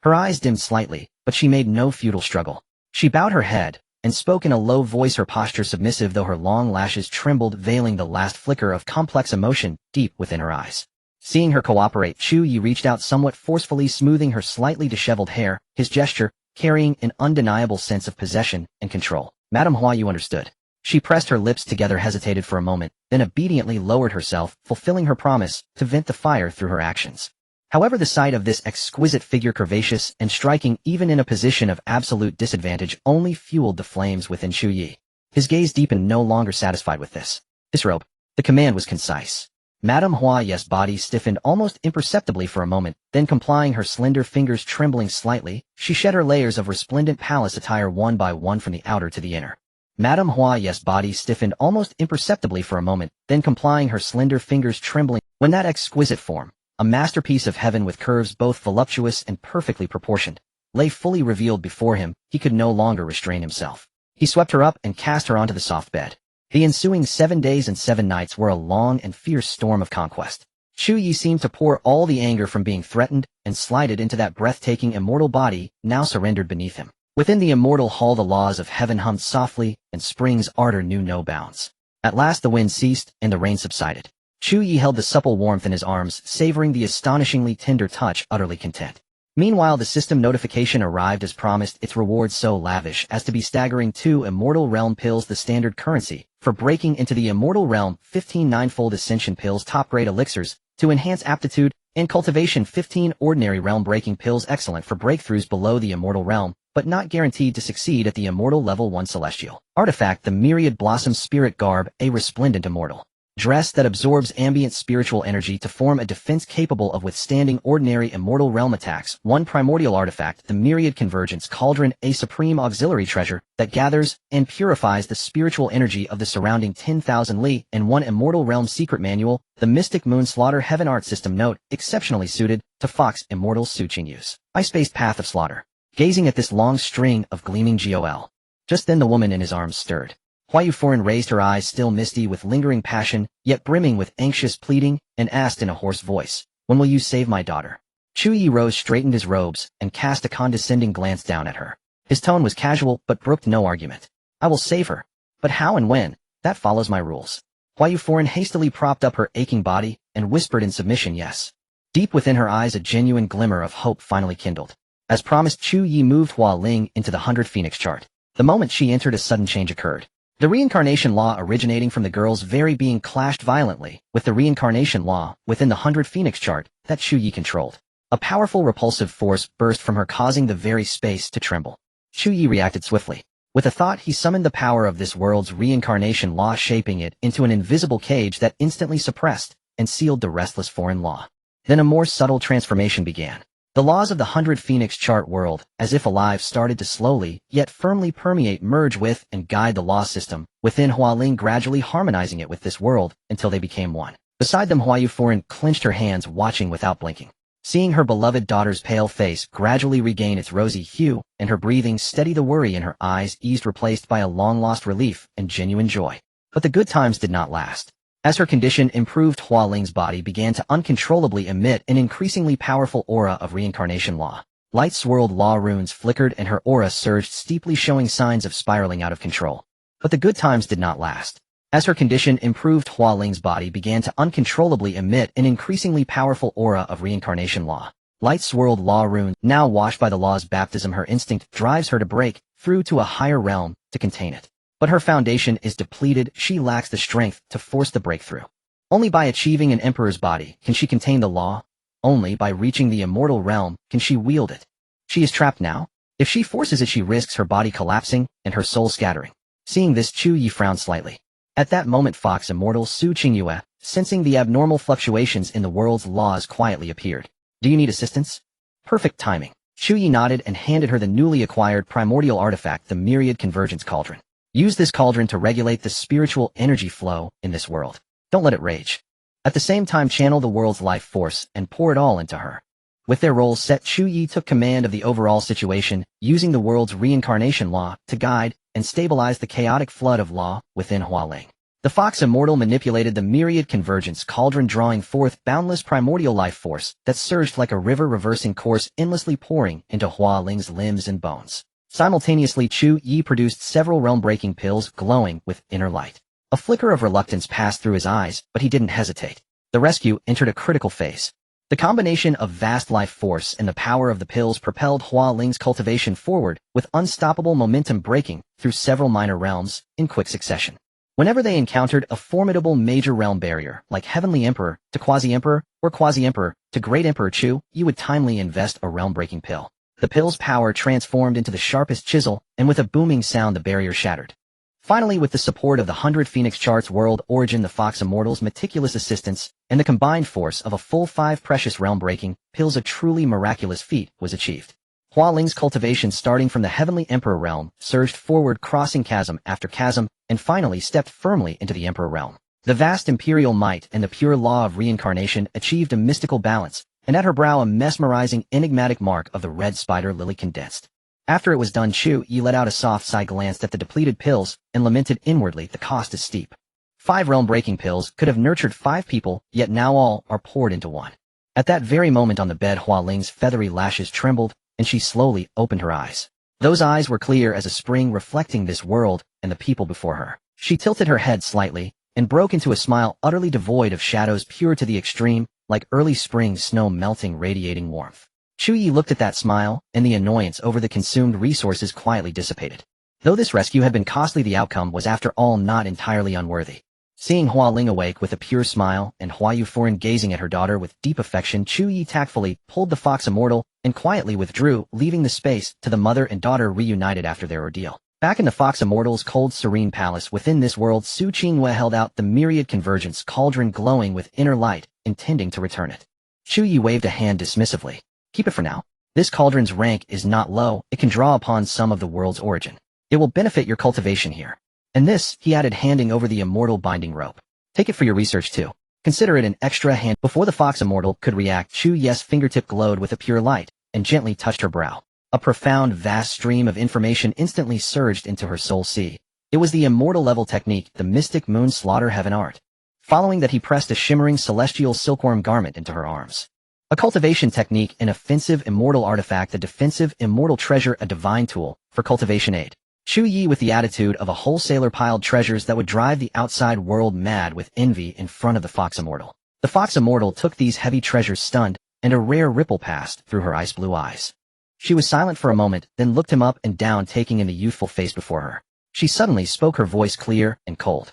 Her eyes dimmed slightly, but she made no futile struggle. She bowed her head and spoke in a low voice, her posture submissive though her long lashes trembled, veiling the last flicker of complex emotion deep within her eyes. Seeing her cooperate, Chu Ye reached out somewhat forcefully, smoothing her slightly disheveled hair, his gesture carrying an undeniable sense of possession and control. Madame Hua Yu understood. She pressed her lips together, hesitated for a moment, then obediently lowered herself, fulfilling her promise to vent the fire through her actions. However, the sight of this exquisite figure, curvaceous and striking even in a position of absolute disadvantage, only fueled the flames within Chu Ye. His gaze deepened, no longer satisfied with this. Disrobe. The command was concise. Madame Hua Yu's body stiffened almost imperceptibly for a moment, then complying, her slender fingers trembling slightly, she shed her layers of resplendent palace attire one by one from the outer to the inner. Madame Hua Yu's body stiffened almost imperceptibly for a moment, then complying, her slender fingers trembling, when that exquisite form, a masterpiece of heaven with curves both voluptuous and perfectly proportioned, lay fully revealed before him, he could no longer restrain himself. He swept her up and cast her onto the soft bed. The ensuing 7 days and 7 nights were a long and fierce storm of conquest. Chu Ye seemed to pour all the anger from being threatened and slighted into that breathtaking immortal body now surrendered beneath him. Within the immortal hall the laws of heaven hummed softly, and spring's ardor knew no bounds. At last the wind ceased, and the rain subsided. Chu Ye held the supple warmth in his arms, savoring the astonishingly tender touch, utterly content. Meanwhile the system notification arrived as promised, its reward so lavish as to be staggering. 2 immortal realm pills, the standard currency for breaking into the immortal realm, 15 9-fold ascension pills, top-grade elixirs to enhance aptitude and cultivation, 15 ordinary realm breaking pills, excellent for breakthroughs below the immortal realm, but not guaranteed to succeed at the immortal level 1 celestial artifact, the myriad blossom spirit garb, a resplendent immortal dress that absorbs ambient spiritual energy to form a defense capable of withstanding ordinary immortal realm attacks, 1 primordial artifact, the myriad convergence cauldron, a supreme auxiliary treasure that gathers and purifies the spiritual energy of the surrounding 10,000 li, and 1 immortal realm secret manual, the mystic moon slaughter heaven art system note, exceptionally suited to Fox immortal Suqing use. I-spaced path of slaughter. Gazing at this long string of gleaming GOL. Just then the woman in his arms stirred. Hua Yu Foreign raised her eyes, still misty with lingering passion, yet brimming with anxious pleading, and asked in a hoarse voice, When will you save my daughter? Chu Ye rose, straightened his robes, and cast a condescending glance down at her. His tone was casual, but brooked no argument. I will save her. But how and when? That follows my rules. Hua Foreign hastily propped up her aching body and whispered in submission yes. Deep within her eyes a genuine glimmer of hope finally kindled. As promised, Chu Ye moved Hua Ling into the 100 Phoenix chart. The moment she entered, a sudden change occurred. The reincarnation law originating from the girl's very being clashed violently with the reincarnation law within the 100 Phoenix chart that Chu Ye controlled. A powerful repulsive force burst from her, causing the very space to tremble. Chu Ye reacted swiftly. With a thought, he summoned the power of this world's reincarnation law, shaping it into an invisible cage that instantly suppressed and sealed the restless foreign law. Then a more subtle transformation began. The laws of the 100 Phoenix chart world, as if alive, started to slowly, yet firmly permeate, merge with, and guide the law system within Hua Ling, gradually harmonizing it with this world until they became one. Beside them, Hua Foreign clenched her hands, watching without blinking. Seeing her beloved daughter's pale face gradually regain its rosy hue, and her breathing steady, the worry in her eyes eased, replaced by a long-lost relief and genuine joy. But the good times did not last. As her condition improved, Hua Ling's body began to uncontrollably emit an increasingly powerful aura of reincarnation law. Light swirled law runes flickered and her aura surged steeply, showing signs of spiraling out of control. But the good times did not last. As her condition improved, Hua Ling's body began to uncontrollably emit an increasingly powerful aura of reincarnation law. Light swirled law runes, now washed by the law's baptism, her instinct drives her to break through to a higher realm to contain it. But her foundation is depleted, she lacks the strength to force the breakthrough. Only by achieving an emperor's body can she contain the law. Only by reaching the immortal realm can she wield it. She is trapped now. If she forces it, she risks her body collapsing and her soul scattering. Seeing this, Chu Ye frowned slightly. At that moment, Fox Immortal Su Qingyue, sensing the abnormal fluctuations in the world's laws, quietly appeared. Do you need assistance? Perfect timing. Chu Ye nodded and handed her the newly acquired primordial artifact, the Myriad Convergence Cauldron. Use this cauldron to regulate the spiritual energy flow in this world. Don't let it rage. At the same time, channel the world's life force and pour it all into her. With their roles set, Chu Ye took command of the overall situation, using the world's reincarnation law to guide and stabilize the chaotic flood of law within Hua Ling. The Fox Immortal manipulated the Myriad Convergence Cauldron, drawing forth boundless primordial life force that surged like a river, reversing course, endlessly pouring into Hua Ling's limbs and bones. Simultaneously, Chu Ye produced several realm-breaking pills glowing with inner light. A flicker of reluctance passed through his eyes, but he didn't hesitate. The rescue entered a critical phase. The combination of vast life force and the power of the pills propelled Hua Ling's cultivation forward with unstoppable momentum, breaking through several minor realms in quick succession. Whenever they encountered a formidable major realm barrier, like Heavenly Emperor to Quasi-Emperor or Quasi-Emperor to Great Emperor Chu, you would timely invest a realm-breaking pill. The pill's power transformed into the sharpest chisel, and with a booming sound the barrier shattered. Finally, with the support of the 100 Phoenix Chart's world origin, the Fox Immortal's meticulous assistance, and the combined force of a full 5 precious realm-breaking pills, a truly miraculous feat was achieved. Hua Ling's cultivation, starting from the Heavenly Emperor realm, surged forward, crossing chasm after chasm, and finally stepped firmly into the Emperor realm. The vast imperial might and the pure law of reincarnation achieved a mystical balance, and at her brow a mesmerizing, enigmatic mark of the red spider lily condensed. After it was done, Chu Ye let out a soft sigh, glanced at the depleted pills, and lamented inwardly, the cost is steep. 5 realm-breaking pills could have nurtured 5 people, yet now all are poured into one. At that very moment on the bed, Hua Ling's feathery lashes trembled, and she slowly opened her eyes. Those eyes were clear as a spring, reflecting this world and the people before her. She tilted her head slightly, and broke into a smile utterly devoid of shadows, pure to the extreme, like early spring snow melting, radiating warmth. Chu Ye looked at that smile, and the annoyance over the consumed resources quietly dissipated. Though this rescue had been costly, the outcome was after all not entirely unworthy. Seeing Hua Ling awake with a pure smile and Hua Foreign gazing at her daughter with deep affection, Chu Ye tactfully pulled the Fox Immortal and quietly withdrew, leaving the space to the mother and daughter reunited after their ordeal. Back in the Fox Immortal's cold, serene palace within this world, Su Qingyue held out the Myriad Convergence Cauldron, glowing with inner light, intending to return it. Chu Ye waved a hand dismissively. Keep it for now. This cauldron's rank is not low, it can draw upon some of the world's origin. It will benefit your cultivation here. And this, he added, handing over the immortal binding rope. Take it for your research too. Consider it an extra hand. Before the Fox Immortal could react, Chu Ye's fingertip glowed with a pure light, and gently touched her brow. A profound, vast stream of information instantly surged into her soul sea. It was the immortal level technique, the mystic moon slaughter heaven art. Following that, he pressed a shimmering celestial silkworm garment into her arms. A cultivation technique, an offensive immortal artifact, a defensive immortal treasure, a divine tool for cultivation aid. Chu Ye with the attitude of a wholesaler piled treasures that would drive the outside world mad with envy in front of the Fox Immortal. The Fox Immortal took these heavy treasures stunned, and a rare ripple passed through her ice blue eyes. She was silent for a moment, then looked him up and down, taking in the youthful face before her. She suddenly spoke, her voice clear and cold.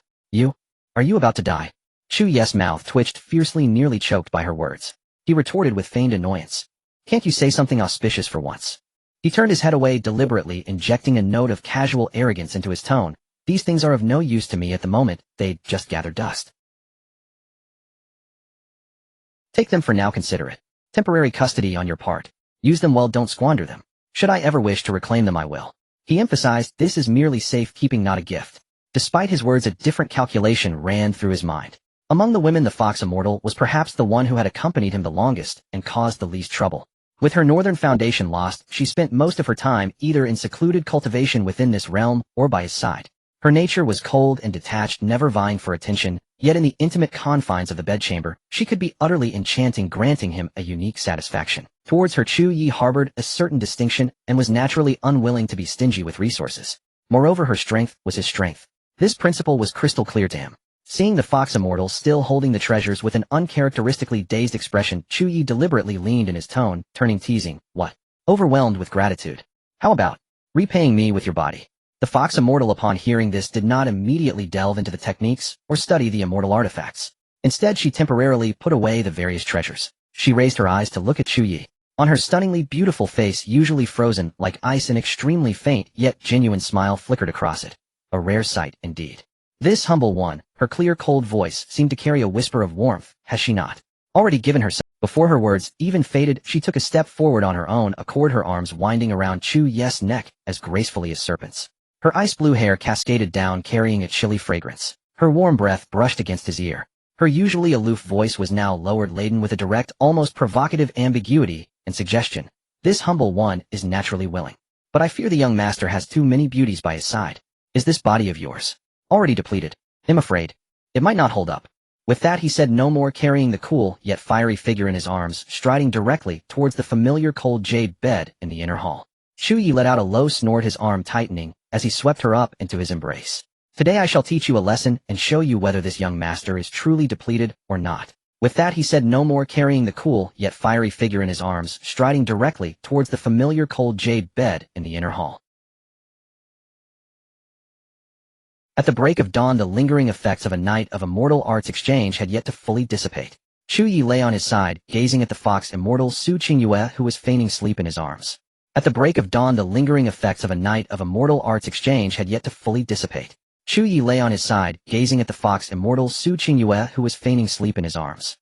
Are you about to die? Chu Ye's mouth twitched fiercely, nearly choked by her words. He retorted with feigned annoyance. Can't you say something auspicious for once? He turned his head away deliberately, injecting a note of casual arrogance into his tone. These things are of no use to me at the moment, they just gather dust. Take them for now, consider it. Temporary custody on your part. Use them well, don't squander them. Should I ever wish to reclaim them, I will. He emphasized, this is merely safekeeping, not a gift. Despite his words, a different calculation ran through his mind. Among the women, the Fox Immortal was perhaps the one who had accompanied him the longest and caused the least trouble. With her northern foundation lost, she spent most of her time either in secluded cultivation within this realm or by his side. Her nature was cold and detached, never vying for attention, yet in the intimate confines of the bedchamber, she could be utterly enchanting, granting him a unique satisfaction. Towards her, Chu Ye harbored a certain distinction and was naturally unwilling to be stingy with resources. Moreover, her strength was his strength. This principle was crystal clear to him. Seeing the Fox Immortal still holding the treasures with an uncharacteristically dazed expression, Chu Ye deliberately leaned in his tone, turning teasing. What? Overwhelmed with gratitude. How about repaying me with your body? The Fox Immortal, upon hearing this, did not immediately delve into the techniques or study the immortal artifacts. Instead, she temporarily put away the various treasures. She raised her eyes to look at Chu Ye. On her stunningly beautiful face, usually frozen like ice, an extremely faint yet genuine smile flickered across it. A rare sight indeed. This humble one, her clear cold voice, seemed to carry a whisper of warmth. Has she not already given herself? Before her words even faded, she took a step forward on her own accord, her arms winding around Chu Ye's neck as gracefully as serpents. Her ice blue hair cascaded down, carrying a chilly fragrance. Her warm breath brushed against his ear. Her usually aloof voice was now lowered, laden with a direct, almost provocative ambiguity and suggestion. This humble one is naturally willing. But I fear the young master has too many beauties by his side. Is this body of yours already depleted? I'm afraid it might not hold up. With that, he said no more, carrying the cool yet fiery figure in his arms, striding directly towards the familiar cold jade bed in the inner hall. Chu Ye let out a low snort, his arm tightening as he swept her up into his embrace. Today I shall teach you a lesson and show you whether this young master is truly depleted or not. With that, he said no more, carrying the cool yet fiery figure in his arms, striding directly towards the familiar cold jade bed in the inner hall. At the break of dawn, the lingering effects of a night of immortal arts exchange had yet to fully dissipate. Chu Ye lay on his side, gazing at the Fox Immortal Su Qingyue, who was feigning sleep in his arms. At the break of dawn, the lingering effects of a night of immortal arts exchange had yet to fully dissipate. Chu Ye lay on his side, gazing at the Fox Immortal Su Qingyue, who was feigning sleep in his arms.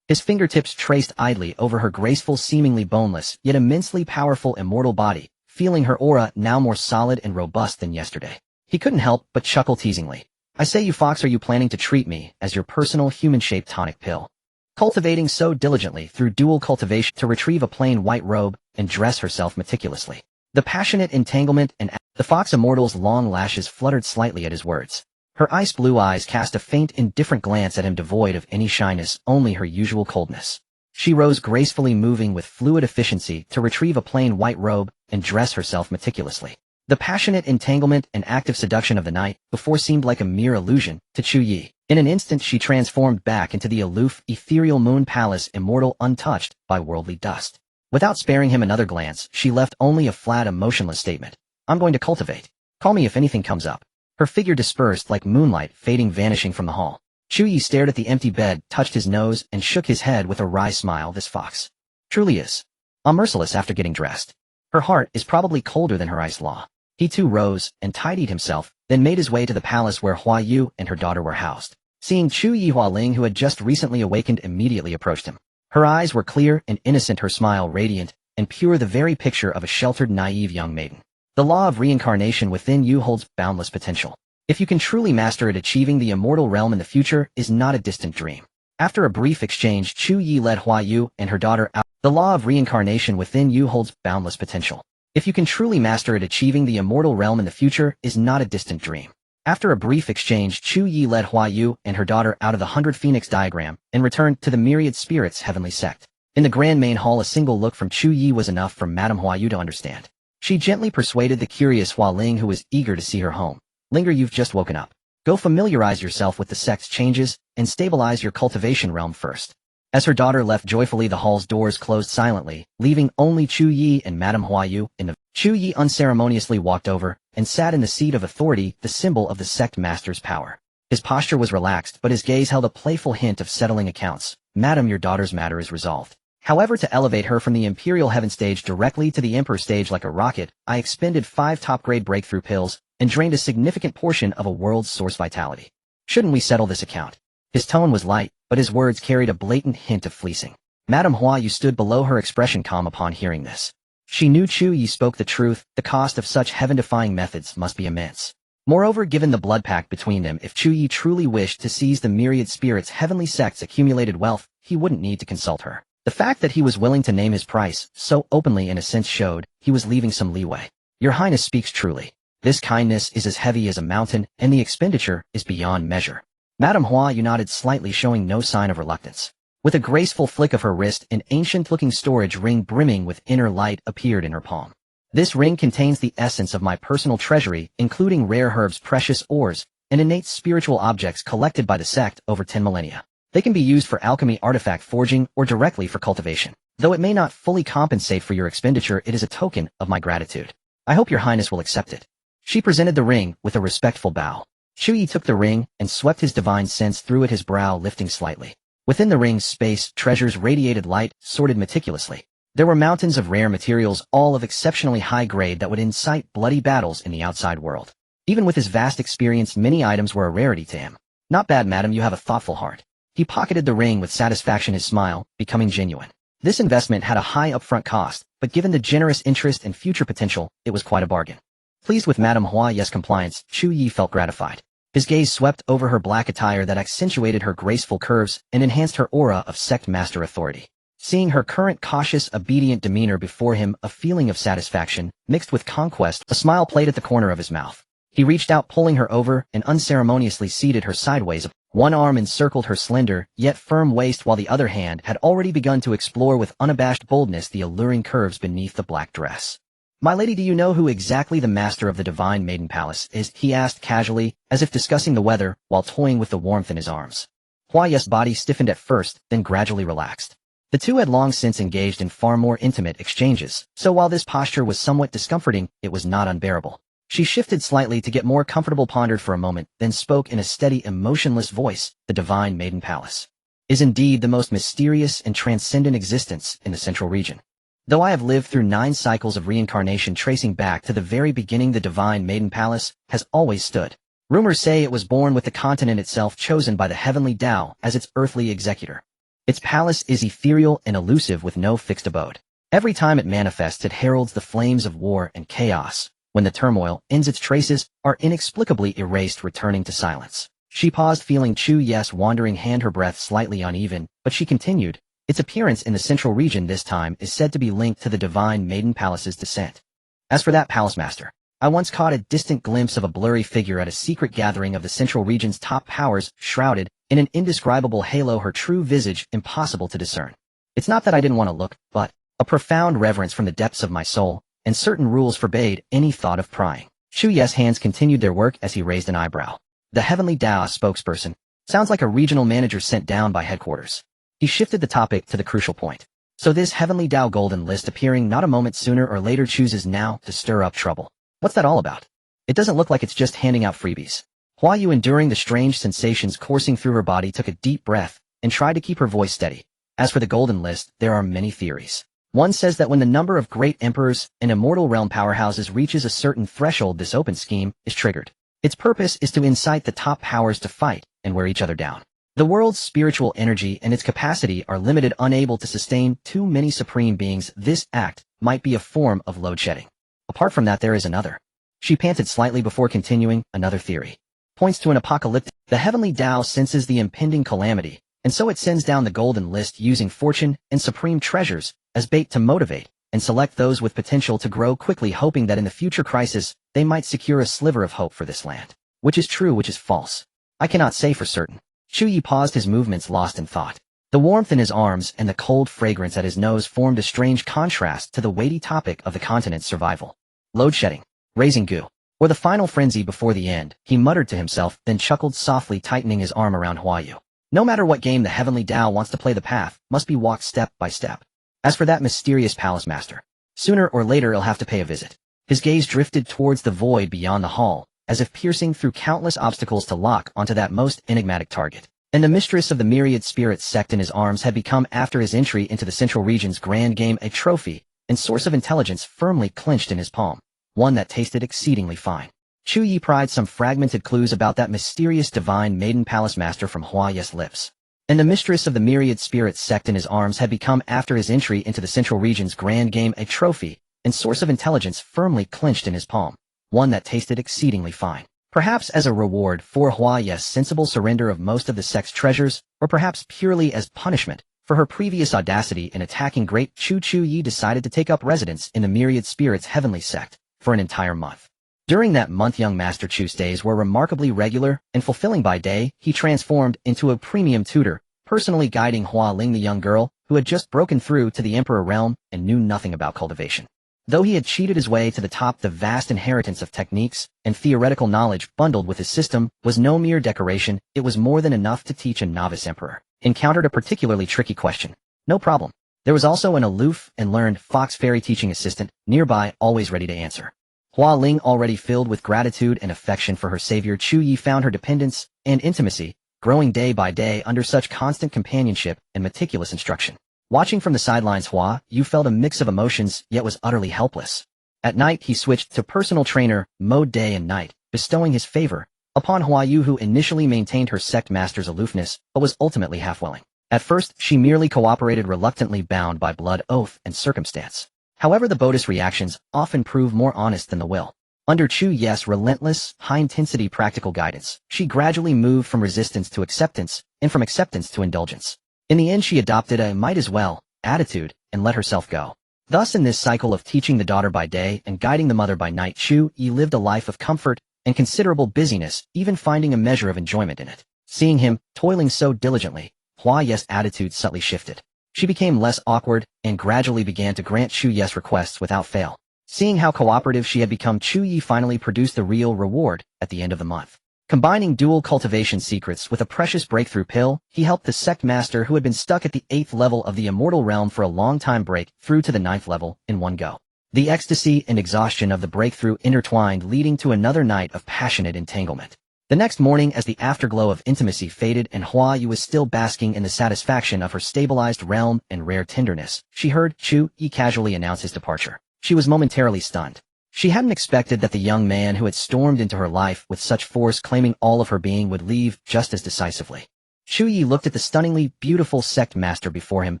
His fingertips traced idly over her graceful, seemingly boneless, yet immensely powerful immortal body, feeling her aura now more solid and robust than yesterday. He couldn't help but chuckle teasingly. I say, you Fox, are you planning to treat me as your personal human-shaped tonic pill? Cultivating so diligently through dual cultivation to retrieve a plain white robe and dress herself meticulously. The passionate entanglement and the Fox Immortal's long lashes fluttered slightly at his words. Her ice blue eyes cast a faint, indifferent glance at him, devoid of any shyness, only her usual coldness. She rose gracefully, moving with fluid efficiency to retrieve a plain white robe and dress herself meticulously. The passionate entanglement and active seduction of the night before seemed like a mere illusion to Chu Ye. In an instant, she transformed back into the aloof, ethereal moon palace, immortal, untouched by worldly dust. Without sparing him another glance, she left only a flat, emotionless statement. I'm going to cultivate. Call me if anything comes up. Her figure dispersed like moonlight, fading, vanishing from the hall. Chu Ye stared at the empty bed, touched his nose, and shook his head with a wry smile. This Fox truly is merciless after getting dressed. Her heart is probably colder than her ice law. He too rose and tidied himself, then made his way to the palace where Hua Yu and her daughter were housed. Seeing Chu Ye, Hualing, who had just recently awakened, immediately approached him. Her eyes were clear and innocent, her smile radiant and pure, the very picture of a sheltered, naive young maiden. The law of reincarnation within you holds boundless potential. If you can truly master it, achieving the immortal realm in the future is not a distant dream. After a brief exchange, Chu Ye led Hua Yu and her daughter out. The law of reincarnation within you holds boundless potential. If you can truly master it, achieving the immortal realm in the future is not a distant dream. After a brief exchange, Chu Ye led Hua Yu and her daughter out of the 100 Phoenix diagram and returned to the myriad spirits heavenly sect. In the grand main hall, a single look from Chu Ye was enough for Madame Huayu to understand. She gently persuaded the curious Hua Ling, who was eager to see her home. Linger, you've just woken up. Go familiarize yourself with the sect's changes and stabilize your cultivation realm first. As her daughter left joyfully, the hall's doors closed silently, leaving only Chu Ye and Madame Huayu in the. Chu Ye unceremoniously walked over and sat in the seat of authority, the symbol of the sect master's power. His posture was relaxed, but his gaze held a playful hint of settling accounts. Madam, your daughter's matter is resolved. However, to elevate her from the Imperial Heaven stage directly to the Emperor stage like a rocket, I expended 5 top-grade breakthrough pills and drained a significant portion of a world's source vitality. Shouldn't we settle this account? His tone was light, but his words carried a blatant hint of fleecing. Madame Huayu stood below, her expression calm upon hearing this. She knew Chu Ye spoke the truth. The cost of such heaven-defying methods must be immense. Moreover, given the blood pact between them, if Chu Ye truly wished to seize the myriad spirits' heavenly sect's accumulated wealth, he wouldn't need to consult her. The fact that he was willing to name his price so openly in a sense showed he was leaving some leeway. Your Highness speaks truly. This kindness is as heavy as a mountain, and the expenditure is beyond measure. Madame Huayu nodded slightly, showing no sign of reluctance. With a graceful flick of her wrist, an ancient-looking storage ring brimming with inner light appeared in her palm. This ring contains the essence of my personal treasury, including rare herbs, precious ores, and innate spiritual objects collected by the sect over 10 millennia. They can be used for alchemy, artifact forging, or directly for cultivation. Though it may not fully compensate for your expenditure, it is a token of my gratitude. I hope your Highness will accept it. She presented the ring with a respectful bow. Chu Ye took the ring and swept his divine sense through it, his brow lifting slightly. Within the ring's space, treasures radiated light, sorted meticulously. There were mountains of rare materials, all of exceptionally high grade, that would incite bloody battles in the outside world. Even with his vast experience, many items were a rarity to him. Not bad, madam, you have a thoughtful heart. He pocketed the ring with satisfaction, his smile becoming genuine. This investment had a high upfront cost, but given the generous interest and future potential, it was quite a bargain. Pleased with Madame Huayu's compliance, Chu Ye felt gratified. His gaze swept over her black attire that accentuated her graceful curves and enhanced her aura of sect master authority. Seeing her current cautious, obedient demeanor before him, a feeling of satisfaction, mixed with conquest, a smile played at the corner of his mouth. He reached out, pulling her over, and unceremoniously seated her sideways. One arm encircled her slender, yet firm waist, while the other hand had already begun to explore with unabashed boldness the alluring curves beneath the black dress. My lady, do you know who exactly the master of the Divine Maiden Palace is? He asked casually, as if discussing the weather, while toying with the warmth in his arms. Huayu's body stiffened at first, then gradually relaxed. The two had long since engaged in far more intimate exchanges, so while this posture was somewhat discomforting, it was not unbearable. She shifted slightly to get more comfortable, pondered for a moment, then spoke in a steady, emotionless voice. The Divine Maiden Palace is indeed the most mysterious and transcendent existence in the central region. Though I have lived through 9 cycles of reincarnation tracing back to the very beginning, the Divine Maiden Palace has always stood. Rumors say it was born with the continent itself chosen by the heavenly Dao as its earthly executor. Its palace is ethereal and elusive with no fixed abode. Every time it manifests, it heralds the flames of war and chaos. When the turmoil ends, its traces are inexplicably erased, returning to silence. She paused, feeling Chu Ye's wandering hand, her breath slightly uneven, but she continued. Its appearance in the central region this time is said to be linked to the Divine Maiden Palace's descent. As for that palace master, I once caught a distant glimpse of a blurry figure at a secret gathering of the central region's top powers, shrouded in an indescribable halo, her true visage impossible to discern. It's not that I didn't want to look, but a profound reverence from the depths of my soul, and certain rules forbade any thought of prying. Chu Ye's hands continued their work as he raised an eyebrow. The Heavenly Dao spokesperson sounds like a regional manager sent down by headquarters. He shifted the topic to the crucial point. So this Heavenly Dao golden list appearing not a moment sooner or later chooses now to stir up trouble. What's that all about? It doesn't look like it's just handing out freebies. Huayu, enduring the strange sensations coursing through her body, took a deep breath and tried to keep her voice steady. As for the golden list, there are many theories. One says that when the number of great emperors and immortal realm powerhouses reaches a certain threshold, this open scheme is triggered. Its purpose is to incite the top powers to fight and wear each other down. The world's spiritual energy and its capacity are limited, unable to sustain too many supreme beings. This act might be a form of load shedding. Apart from that, there is another. She panted slightly before continuing. Another theory points to an apocalyptic. The Heavenly Dao senses the impending calamity, and so it sends down the golden list, using fortune and supreme treasures as bait to motivate and select those with potential to grow quickly, hoping that in the future crisis, they might secure a sliver of hope for this land. Which is true, which is false? I cannot say for certain. Chu Ye paused, his movements lost in thought. The warmth in his arms and the cold fragrance at his nose formed a strange contrast to the weighty topic of the continent's survival. Load shedding, raising goo, or the final frenzy before the end, he muttered to himself, then chuckled softly, tightening his arm around Huayu. No matter what game the heavenly Dao wants to play, the path must be walked step by step. As for that mysterious palace master, sooner or later he'll have to pay a visit. His gaze drifted towards the void beyond the hall, as if piercing through countless obstacles to lock onto that most enigmatic target. And the mistress of the myriad spirits sect in his arms had become, after his entry into the central region's grand game, a trophy and source of intelligence firmly clenched in his palm, one that tasted exceedingly fine. Chu Ye pried some fragmented clues about that mysterious divine maiden palace master from Huaye's lips. And the mistress of the myriad spirits sect in his arms had become, after his entry into the central region's grand game, a trophy and source of intelligence firmly clenched in his palm, one that tasted exceedingly fine. Perhaps as a reward for Huaye's sensible surrender of most of the sect's treasures, or perhaps purely as punishment for her previous audacity in attacking great Chu Ye decided to take up residence in the myriad spirits heavenly sect for an entire month. During that month, young Master Chu's days were remarkably regular and fulfilling. By day, he transformed into a premium tutor, personally guiding Hua Ling, the young girl who had just broken through to the Emperor realm and knew nothing about cultivation. Though he had cheated his way to the top, the vast inheritance of techniques and theoretical knowledge bundled with his system was no mere decoration. It was more than enough to teach a novice emperor. Encountered a particularly tricky question. No problem. There was also an aloof and learned fox fairy teaching assistant nearby, always ready to answer. Hua Ling, already filled with gratitude and affection for her savior Chu Ye, found her dependence and intimacy growing day by day under such constant companionship and meticulous instruction. Watching from the sidelines, Hua Yu felt a mix of emotions, yet was utterly helpless. At night, he switched to personal trainer mode day and night, bestowing his favor upon Hua Yu, who initially maintained her sect master's aloofness, but was ultimately half-willing. At first, she merely cooperated, reluctantly bound by blood, oath, and circumstance. However, the Buddhist reactions often prove more honest than the will. Under Chu Ye's relentless, high-intensity practical guidance, she gradually moved from resistance to acceptance, and from acceptance to indulgence. In the end, she adopted a might-as-well attitude and let herself go. Thus, in this cycle of teaching the daughter by day and guiding the mother by night, Chu Ye lived a life of comfort and considerable busyness, even finding a measure of enjoyment in it. Seeing him toiling so diligently, Hua Ye's attitude subtly shifted. She became less awkward and gradually began to grant Chu Ye's requests without fail. Seeing how cooperative she had become, Chu Ye finally produced the real reward at the end of the month. Combining dual cultivation secrets with a precious breakthrough pill, he helped the sect master, who had been stuck at the 8th level of the immortal realm for a long time, break through to the 9th level in one go. The ecstasy and exhaustion of the breakthrough intertwined, leading to another night of passionate entanglement. The next morning, as the afterglow of intimacy faded and Hua Yu was still basking in the satisfaction of her stabilized realm and rare tenderness, she heard Chu Ye casually announce his departure. She was momentarily stunned. She hadn't expected that the young man who had stormed into her life with such force, claiming all of her being, would leave just as decisively. Chu Ye looked at the stunningly beautiful sect master before him,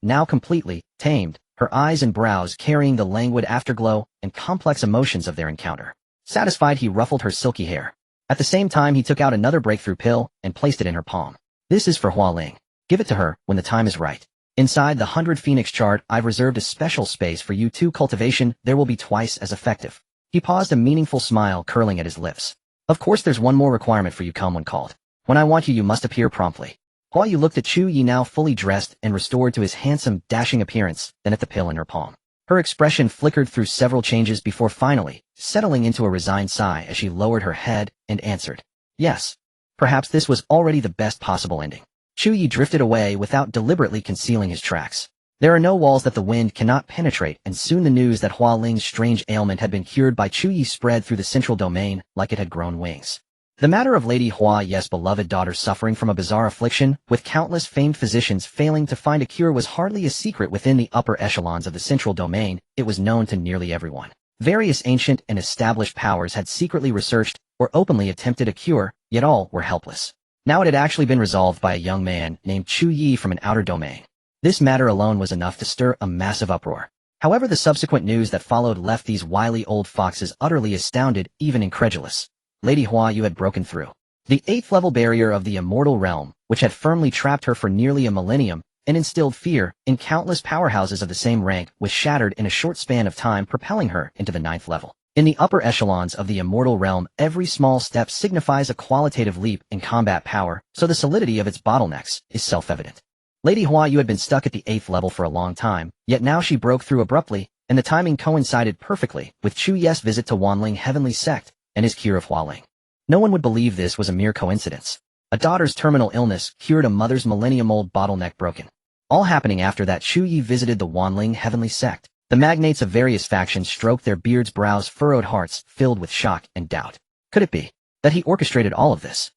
now completely tamed, her eyes and brows carrying the languid afterglow and complex emotions of their encounter. Satisfied, he ruffled her silky hair. At the same time, he took out another breakthrough pill and placed it in her palm. This is for Hua Ling. Give it to her when the time is right. Inside the 100 Phoenix chart, I've reserved a special space for you too. Cultivation, there will be twice as effective. He paused, a meaningful smile curling at his lips. Of course, there's one more requirement for you. Come when called. When I want you, you must appear promptly. Hua Yu looked at Chu Ye, now fully dressed and restored to his handsome, dashing appearance, then at the pill in her palm. Her expression flickered through several changes before finally settling into a resigned sigh as she lowered her head and answered, yes. Perhaps this was already the best possible ending. Chu Ye drifted away without deliberately concealing his tracks. There are no walls that the wind cannot penetrate, and soon the news that Hua Ling's strange ailment had been cured by Chu Ye spread through the central domain like it had grown wings. The matter of Lady Hua Ye's beloved daughter suffering from a bizarre affliction, with countless famed physicians failing to find a cure, was hardly a secret within the upper echelons of the central domain. It was known to nearly everyone. Various ancient and established powers had secretly researched or openly attempted a cure, yet all were helpless. Now it had actually been resolved by a young man named Chu Ye from an outer domain. This matter alone was enough to stir a massive uproar. However, the subsequent news that followed left these wily old foxes utterly astounded, even incredulous. Lady Hua Yu had broken through the 8th level barrier of the immortal realm, which had firmly trapped her for nearly a millennium, and instilled fear in countless powerhouses of the same rank, was shattered in a short span of time, propelling her into the 9th level. In the upper echelons of the immortal realm, every small step signifies a qualitative leap in combat power, so the solidity of its bottlenecks is self-evident. Lady Hua Yu had been stuck at the 8th level for a long time, yet now she broke through abruptly, and the timing coincided perfectly with Chu Ye's visit to Wanling Heavenly Sect and his cure of Hualing. No one would believe this was a mere coincidence. A daughter's terminal illness cured a mother's millennium-old bottleneck broken. All happening after that Chu Ye visited the Wanling Heavenly Sect. The magnates of various factions stroked their beards, brows, furrowed hearts filled with shock and doubt. Could it be that he orchestrated all of this?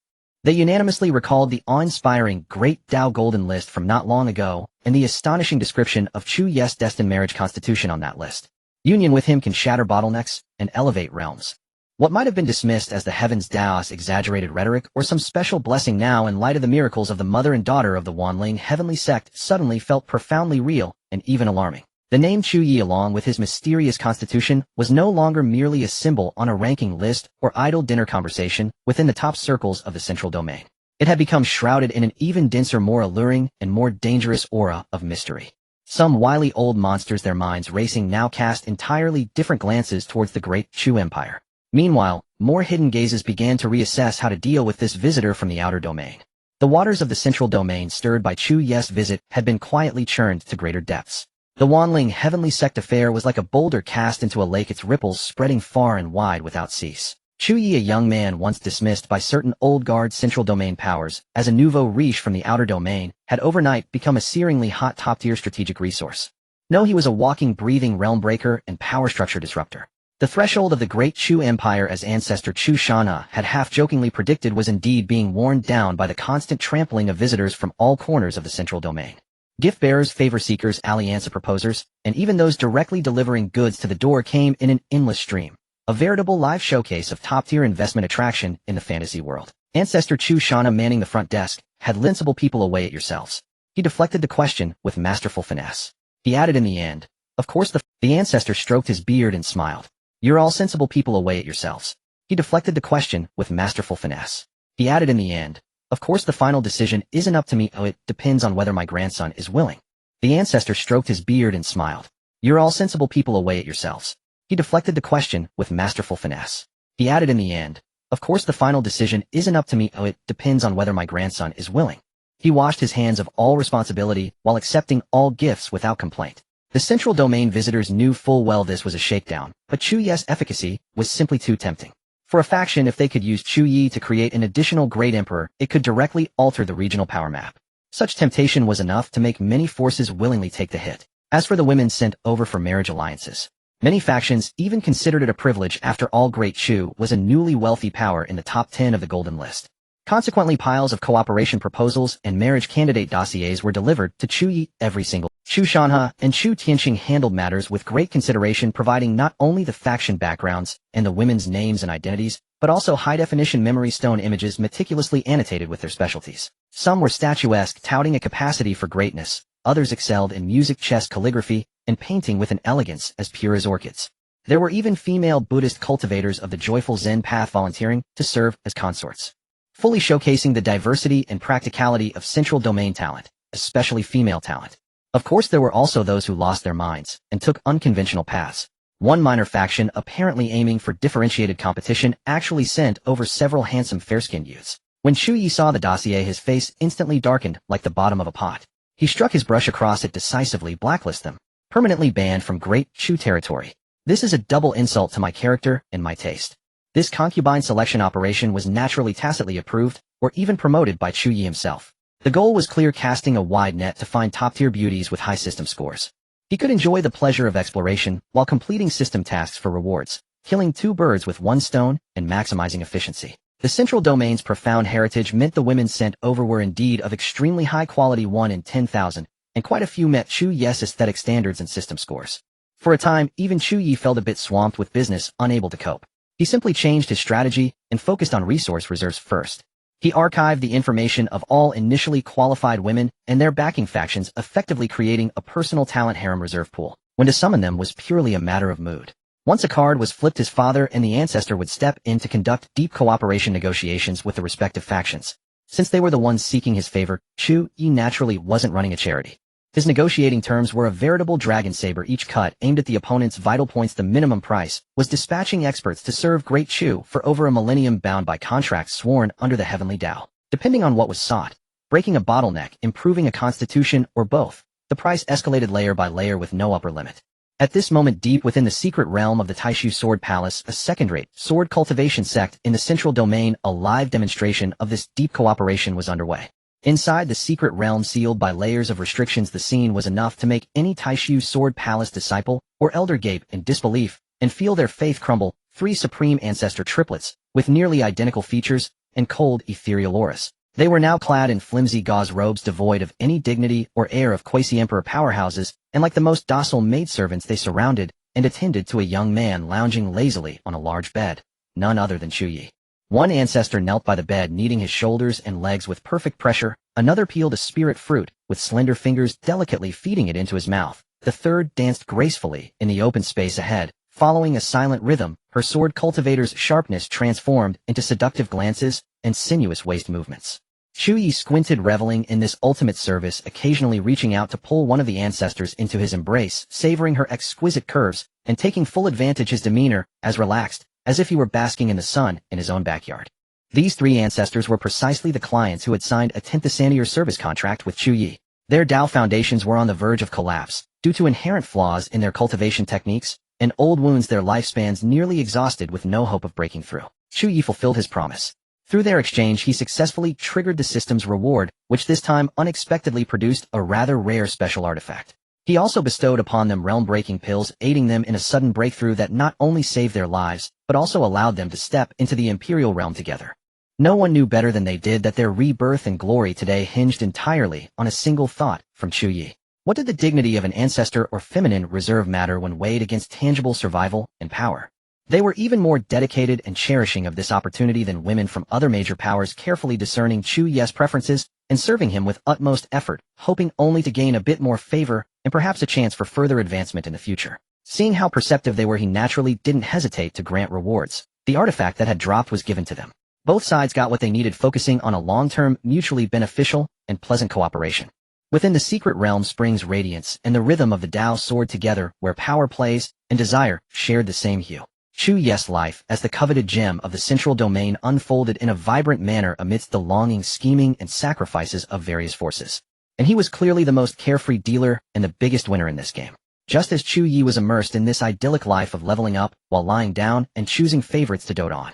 They unanimously recalled the awe-inspiring Great Dao Golden List from not long ago, and the astonishing description of Chu Ye's destined marriage constitution on that list. Union with him can shatter bottlenecks and elevate realms. What might have been dismissed as the heavens Dao's exaggerated rhetoric or some special blessing now in light of the miracles of the mother and daughter of the Wanling Heavenly Sect suddenly felt profoundly real and even alarming. The name Chu Ye along with his mysterious constitution was no longer merely a symbol on a ranking list or idle dinner conversation within the top circles of the central domain. It had become shrouded in an even denser, more alluring, and more dangerous aura of mystery. Some wily old monsters, their minds racing, now cast entirely different glances towards the great Chu Empire. Meanwhile, more hidden gazes began to reassess how to deal with this visitor from the outer domain. The waters of the central domain stirred by Chu Ye's visit had been quietly churned to greater depths. The Wanling Heavenly Sect affair was like a boulder cast into a lake, its ripples spreading far and wide without cease. Chu Ye, a young man once dismissed by certain old guard central domain powers as a nouveau riche from the outer domain, had overnight become a searingly hot top-tier strategic resource. No, he was a walking, breathing realm breaker and power structure disruptor. The threshold of the great Chu Empire, as ancestor Chu Shanha had half-jokingly predicted, was indeed being worn down by the constant trampling of visitors from all corners of the central domain. Gift-bearers, favor-seekers, alliance proposers, and even those directly delivering goods to the door came in an endless stream. A veritable live showcase of top-tier investment attraction in the fantasy world. Ancestor Chu Shanha, manning the front desk, had sensible people away at yourselves. He deflected the question with masterful finesse. He added in the end, of course the ancestor stroked his beard and smiled. You're all sensible people away at yourselves. He deflected the question with masterful finesse. He added in the end, of course the final decision isn't up to me. Oh, it depends on whether my grandson is willing. The ancestor stroked his beard and smiled. You're all sensible people away at yourselves. He deflected the question with masterful finesse. He added in the end, of course the final decision isn't up to me. Oh, it depends on whether my grandson is willing. He washed his hands of all responsibility while accepting all gifts without complaint. The central domain visitors knew full well this was a shakedown, but Chu Ye's efficacy was simply too tempting. For a faction, if they could use Chu Ye to create an additional great emperor, it could directly alter the regional power map. Such temptation was enough to make many forces willingly take the hit. As for the women sent over for marriage alliances, many factions even considered it a privilege. After all, Great Chu was a newly wealthy power in the top 10 of the Golden List. Consequently, piles of cooperation proposals and marriage candidate dossiers were delivered to Chu Ye every single. Chu Shanha and Chu Tianqing handled matters with great consideration, providing not only the faction backgrounds and the women's names and identities, but also high-definition memory stone images meticulously annotated with their specialties. Some were statuesque, touting a capacity for greatness. Others excelled in music, chess, calligraphy, and painting with an elegance as pure as orchids. There were even female Buddhist cultivators of the joyful Zen path volunteering to serve as consorts, fully showcasing the diversity and practicality of central domain talent, especially female talent. Of course, there were also those who lost their minds and took unconventional paths. One minor faction, apparently aiming for differentiated competition, actually sent over several handsome fair-skinned youths. When Chu Ye saw the dossier, his face instantly darkened like the bottom of a pot. He struck his brush across it decisively. Blacklist them. Permanently banned from Great Chu territory. This is a double insult to my character and my taste. This concubine selection operation was naturally tacitly approved, or even promoted by Chu Ye himself. The goal was clear, casting a wide net to find top-tier beauties with high system scores. He could enjoy the pleasure of exploration while completing system tasks for rewards, killing two birds with one stone and maximizing efficiency. The central domain's profound heritage meant the women sent over were indeed of extremely high quality, 1 in 10,000, and quite a few met Chu Ye's aesthetic standards and system scores. For a time, even Chu Ye felt a bit swamped with business, unable to cope. He simply changed his strategy and focused on resource reserves first. He archived the information of all initially qualified women and their backing factions, effectively creating a personal talent harem reserve pool. When to summon them was purely a matter of mood. Once a card was flipped, his father and the ancestor would step in to conduct deep cooperation negotiations with the respective factions. Since they were the ones seeking his favor, Chu Ye naturally wasn't running a charity. His negotiating terms were a veritable dragon saber, each cut aimed at the opponent's vital points. The minimum price was dispatching experts to serve Great Chu for over a millennium, bound by contracts sworn under the heavenly Dao. Depending on what was sought, breaking a bottleneck, improving a constitution, or both. The price escalated layer by layer with no upper limit. At this moment, deep within the secret realm of the Taishu Sword Palace, a second-rate sword cultivation sect in the central domain, a live demonstration of this deep cooperation was underway. Inside the secret realm sealed by layers of restrictions, the scene was enough to make any Taishu Sword Palace disciple or elder gape in disbelief and feel their faith crumble. Three supreme ancestor triplets, with nearly identical features and cold ethereal auras. They were now clad in flimsy gauze robes devoid of any dignity or air of quasi-emperor powerhouses, and like the most docile maidservants they surrounded and attended to a young man lounging lazily on a large bed, none other than Chu Ye. One ancestor knelt by the bed, kneading his shoulders and legs with perfect pressure. Another peeled a spirit fruit, with slender fingers delicately feeding it into his mouth. The third danced gracefully in the open space ahead, following a silent rhythm. Her sword cultivator's sharpness transformed into seductive glances and sinuous waist movements. Chu Ye squinted, reveling in this ultimate service, occasionally reaching out to pull one of the ancestors into his embrace, savoring her exquisite curves, and taking full advantage, his demeanor as relaxed as if he were basking in the sun in his own backyard. These three ancestors were precisely the clients who had signed a 10th-year service contract with Chu Ye. Their Dao foundations were on the verge of collapse, due to inherent flaws in their cultivation techniques, and old wounds, their lifespans nearly exhausted with no hope of breaking through. Chu Ye fulfilled his promise. Through their exchange, he successfully triggered the system's reward, which this time unexpectedly produced a rather rare special artifact. He also bestowed upon them realm-breaking pills, aiding them in a sudden breakthrough that not only saved their lives, but also allowed them to step into the imperial realm together. No one knew better than they did that their rebirth and glory today hinged entirely on a single thought from Chu Ye. What did the dignity of an ancestor or feminine reserve matter when weighed against tangible survival and power? They were even more dedicated and cherishing of this opportunity than women from other major powers, carefully discerning Chu Ye's preferences and serving him with utmost effort, hoping only to gain a bit more favor and perhaps a chance for further advancement in the future. Seeing how perceptive they were, he naturally didn't hesitate to grant rewards. The artifact that had dropped was given to them. Both sides got what they needed, focusing on a long-term, mutually beneficial and pleasant cooperation. Within the secret realm springs radiance and the rhythm of the Dao sword together, where power plays and desire shared the same hue. Chu Ye's life as the coveted gem of the central domain unfolded in a vibrant manner amidst the longing, scheming, and sacrifices of various forces. And he was clearly the most carefree dealer and the biggest winner in this game. Just as Chu Ye was immersed in this idyllic life of leveling up while lying down and choosing favorites to dote on.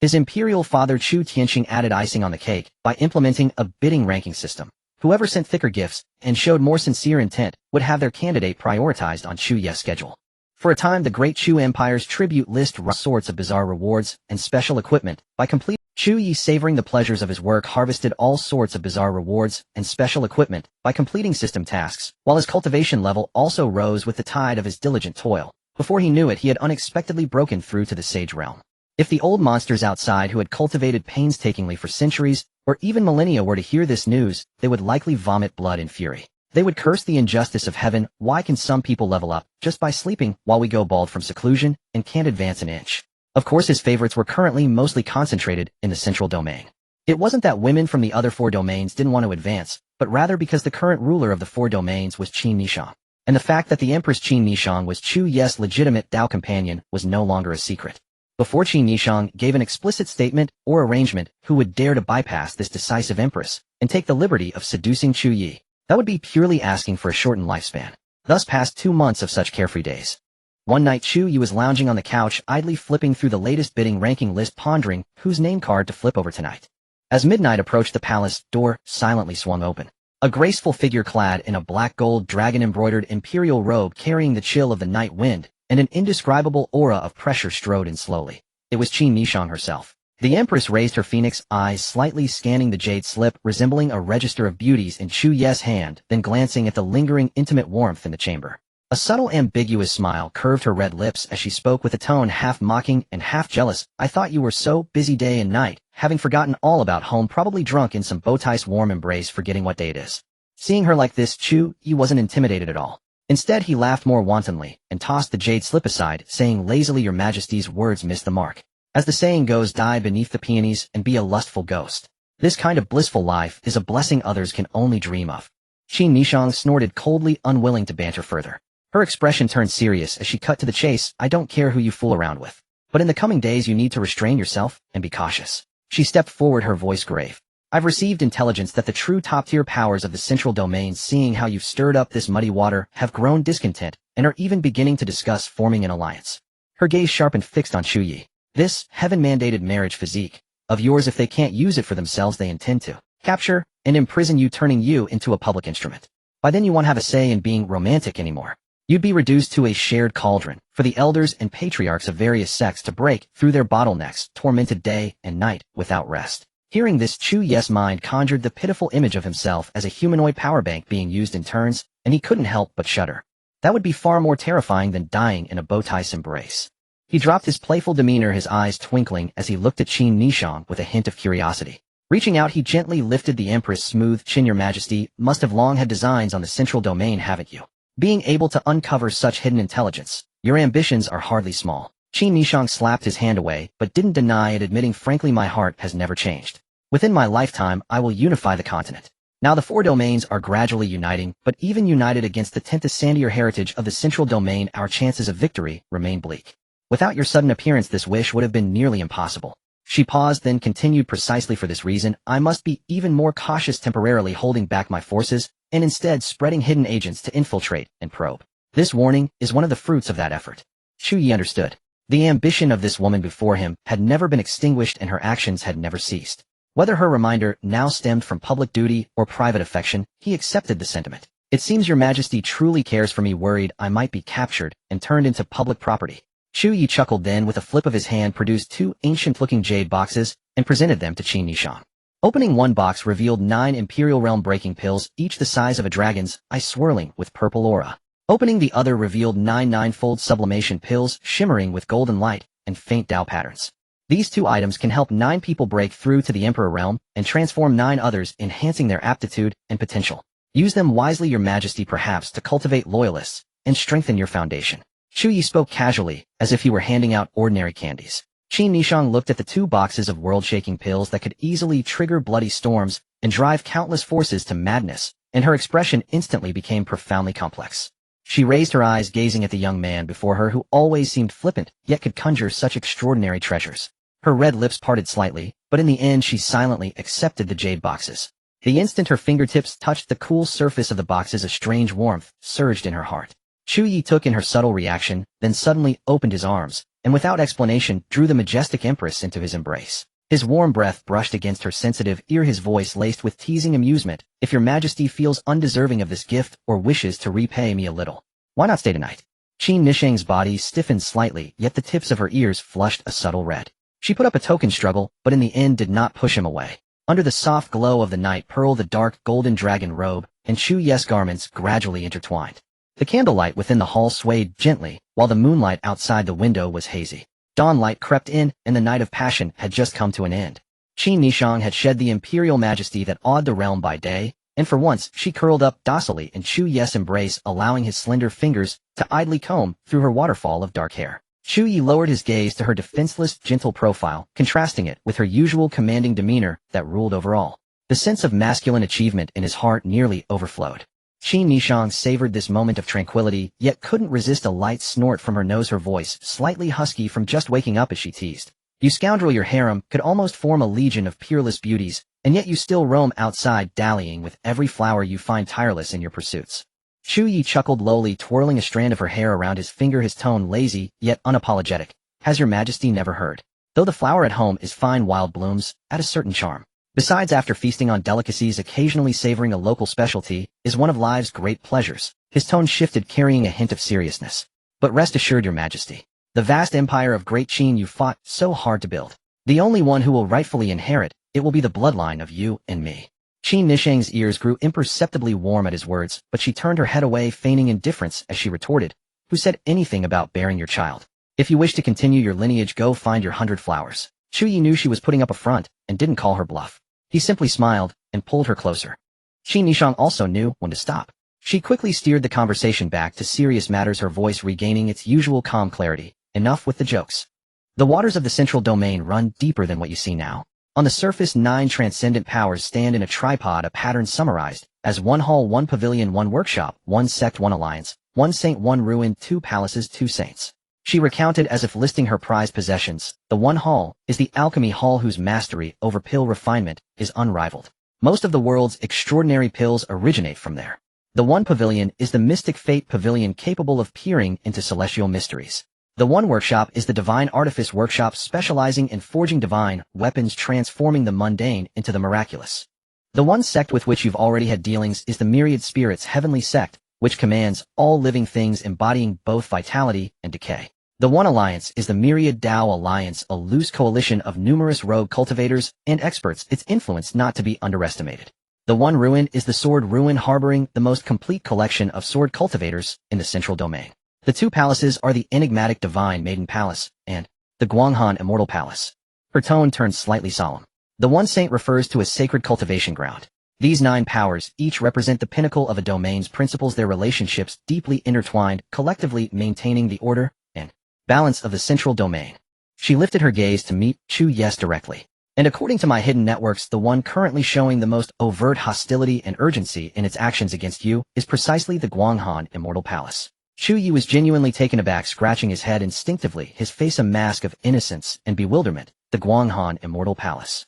His imperial father Chu Tianqing added icing on the cake by implementing a bidding ranking system. Whoever sent thicker gifts and showed more sincere intent would have their candidate prioritized on Chu Ye's schedule. For a time, the Great Chu Empire's tribute list all sorts of bizarre rewards and special equipment. By complete, Chu Ye, savoring the pleasures of his work, harvested all sorts of bizarre rewards and special equipment by completing system tasks, while his cultivation level also rose with the tide of his diligent toil. Before he knew it, he had unexpectedly broken through to the sage realm. If the old monsters outside who had cultivated painstakingly for centuries, or even millennia, were to hear this news, they would likely vomit blood in fury. They would curse the injustice of heaven. Why can some people level up just by sleeping while we go bald from seclusion and can't advance an inch? Of course, his favorites were currently mostly concentrated in the central domain. It wasn't that women from the other four domains didn't want to advance, but rather because the current ruler of the four domains was Qin Nishang. And the fact that the Empress Qin Nishang was Chu Ye's legitimate Dao companion was no longer a secret. Before Qin Nishang gave an explicit statement or arrangement, who would dare to bypass this decisive empress and take the liberty of seducing Chu Ye? That would be purely asking for a shortened lifespan. Thus passed 2 months of such carefree days. One night, Chu Ye was lounging on the couch, idly flipping through the latest bidding ranking list, pondering whose name card to flip over tonight. As midnight approached, the palace door silently swung open. A graceful figure clad in a black gold dragon-embroidered imperial robe, carrying the chill of the night wind and an indescribable aura of pressure, strode in slowly. It was Qin Nishang herself. The Empress raised her phoenix eyes, slightly scanning the jade slip resembling a register of beauties in Chu Ye's hand, then glancing at the lingering intimate warmth in the chamber. A subtle ambiguous smile curved her red lips as she spoke with a tone half mocking and half jealous. I thought you were so busy day and night, having forgotten all about home, probably drunk in some Bowtai's warm embrace, forgetting what day it is. Seeing her like this, Chu Ye wasn't intimidated at all. Instead, he laughed more wantonly and tossed the jade slip aside, saying lazily, Your Majesty's words missed the mark. As the saying goes, die beneath the peonies and be a lustful ghost. This kind of blissful life is a blessing others can only dream of. Qin Nishang snorted coldly, unwilling to banter further. Her expression turned serious as she cut to the chase. I don't care who you fool around with, but in the coming days you need to restrain yourself and be cautious. She stepped forward, her voice grave. I've received intelligence that the true top-tier powers of the central domain, seeing how you've stirred up this muddy water, have grown discontent and are even beginning to discuss forming an alliance. Her gaze sharpened, fixed on Chu Ye. This heaven-mandated marriage physique of yours, if they can't use it for themselves, they intend to capture and imprison you, turning you into a public instrument. By then you won't have a say in being romantic anymore. You'd be reduced to a shared cauldron for the elders and patriarchs of various sects to break through their bottlenecks, tormented day and night without rest. Hearing this, Chu Ye's mind conjured the pitiful image of himself as a humanoid power bank being used in turns, and he couldn't help but shudder. That would be far more terrifying than dying in a bow-tie embrace. He dropped his playful demeanor, his eyes twinkling as he looked at Qin Nishang with a hint of curiosity. Reaching out, he gently lifted the Empress' smooth chin. Your Majesty must have long had designs on the central domain, haven't you? Being able to uncover such hidden intelligence, your ambitions are hardly small. Qin Nishang slapped his hand away, but didn't deny it, admitting, frankly, my heart has never changed. Within my lifetime, I will unify the continent. Now the four domains are gradually uniting, but even united against the 10th sandier heritage of the central domain, our chances of victory remain bleak. Without your sudden appearance, this wish would have been nearly impossible. She paused, then continued, precisely for this reason, I must be even more cautious, temporarily holding back my forces, and instead spreading hidden agents to infiltrate and probe. This warning is one of the fruits of that effort. Chu Ye understood. The ambition of this woman before him had never been extinguished, and her actions had never ceased. Whether her reminder now stemmed from public duty or private affection, he accepted the sentiment. It seems your Majesty truly cares for me, worried I might be captured and turned into public property. Chu Ye chuckled, then with a flip of his hand produced two ancient-looking jade boxes and presented them to Qin Nishang. Opening one box revealed 9 Imperial Realm-breaking pills, each the size of a dragon's eye, swirling with purple aura. Opening the other revealed 9 9-fold sublimation pills, shimmering with golden light and faint Dao patterns. These 2 items can help 9 people break through to the Emperor Realm and transform 9 others, enhancing their aptitude and potential. Use them wisely, your Majesty, perhaps to cultivate loyalists and strengthen your foundation. Chu Ye spoke casually, as if he were handing out ordinary candies. Qin Nishang looked at the 2 boxes of world-shaking pills that could easily trigger bloody storms and drive countless forces to madness, and her expression instantly became profoundly complex. She raised her eyes, gazing at the young man before her, who always seemed flippant, yet could conjure such extraordinary treasures. Her red lips parted slightly, but in the end she silently accepted the jade boxes. The instant her fingertips touched the cool surface of the boxes, a strange warmth surged in her heart. Chu Ye took in her subtle reaction, then suddenly opened his arms, and without explanation drew the majestic Empress into his embrace. His warm breath brushed against her sensitive ear, his voice laced with teasing amusement. If your Majesty feels undeserving of this gift or wishes to repay me a little, why not stay tonight? Qin Nishang's body stiffened slightly, yet the tips of her ears flushed a subtle red. She put up a token struggle, but in the end did not push him away. Under the soft glow of the night, the dark golden dragon robe and Chu Ye's garments gradually intertwined. The candlelight within the hall swayed gently, while the moonlight outside the window was hazy. Dawn light crept in, and the night of passion had just come to an end. Qin Nishang had shed the imperial majesty that awed the realm by day, and for once she curled up docilely in Chu Ye's embrace, allowing his slender fingers to idly comb through her waterfall of dark hair. Chu Ye lowered his gaze to her defenseless, gentle profile, contrasting it with her usual commanding demeanor that ruled over all. The sense of masculine achievement in his heart nearly overflowed. Qin Nishang savored this moment of tranquility, yet couldn't resist a light snort from her nose, her voice slightly husky from just waking up as she teased. You scoundrel, your harem could almost form a legion of peerless beauties, and yet you still roam outside, dallying with every flower you find, tireless in your pursuits. Chu Ye chuckled lowly, twirling a strand of her hair around his finger, his tone lazy yet unapologetic. Has your Majesty never heard? Though the flower at home is fine, wild blooms add a certain charm. Besides, after feasting on delicacies, occasionally savoring a local specialty is one of life's great pleasures. His tone shifted, carrying a hint of seriousness. But rest assured, your Majesty, the vast empire of Great Qin you fought so hard to build, the only one who will rightfully inherit it will be the bloodline of you and me. Qin Nishang's ears grew imperceptibly warm at his words, but she turned her head away, feigning indifference as she retorted, Who said anything about bearing your child? If you wish to continue your lineage, go find your 100 flowers. Chu Ye knew she was putting up a front and didn't call her bluff. He simply smiled and pulled her closer. Qin Nishang also knew when to stop. She quickly steered the conversation back to serious matters, her voice regaining its usual calm clarity. Enough with the jokes. The waters of the central domain run deeper than what you see now. On the surface, 9 transcendent powers stand in a tripod, a pattern summarized as 1 hall, 1 pavilion, 1 workshop, 1 sect, 1 alliance, 1 saint, 1 ruin, 2 palaces, 2 saints. She recounted as if listing her prized possessions. The one hall is the alchemy hall whose mastery over pill refinement is unrivaled. Most of the world's extraordinary pills originate from there. The one pavilion is the mystic fate pavilion capable of peering into celestial mysteries. The one workshop is the divine artifice workshop specializing in forging divine weapons transforming the mundane into the miraculous. The one sect with which you've already had dealings is the myriad spirits heavenly sect, which commands all living things embodying both vitality and decay. The one alliance is the myriad Dao alliance, a loose coalition of numerous rogue cultivators and experts, its influence not to be underestimated. The one ruin is the sword ruin harboring the most complete collection of sword cultivators in the central domain. The two palaces are the enigmatic Divine Maiden Palace and the Guanghan Immortal Palace. Her tone turned slightly solemn. The one saint refers to a sacred cultivation ground. These 9 powers each represent the pinnacle of a domain's principles, their relationships deeply intertwined, collectively maintaining the order and balance of the central domain. She lifted her gaze to meet Chu Ye's directly. And according to my hidden networks, the one currently showing the most overt hostility and urgency in its actions against you is precisely the Guanghan Immortal Palace. Chu Ye was genuinely taken aback, scratching his head instinctively, his face a mask of innocence and bewilderment. The Guanghan Immortal Palace.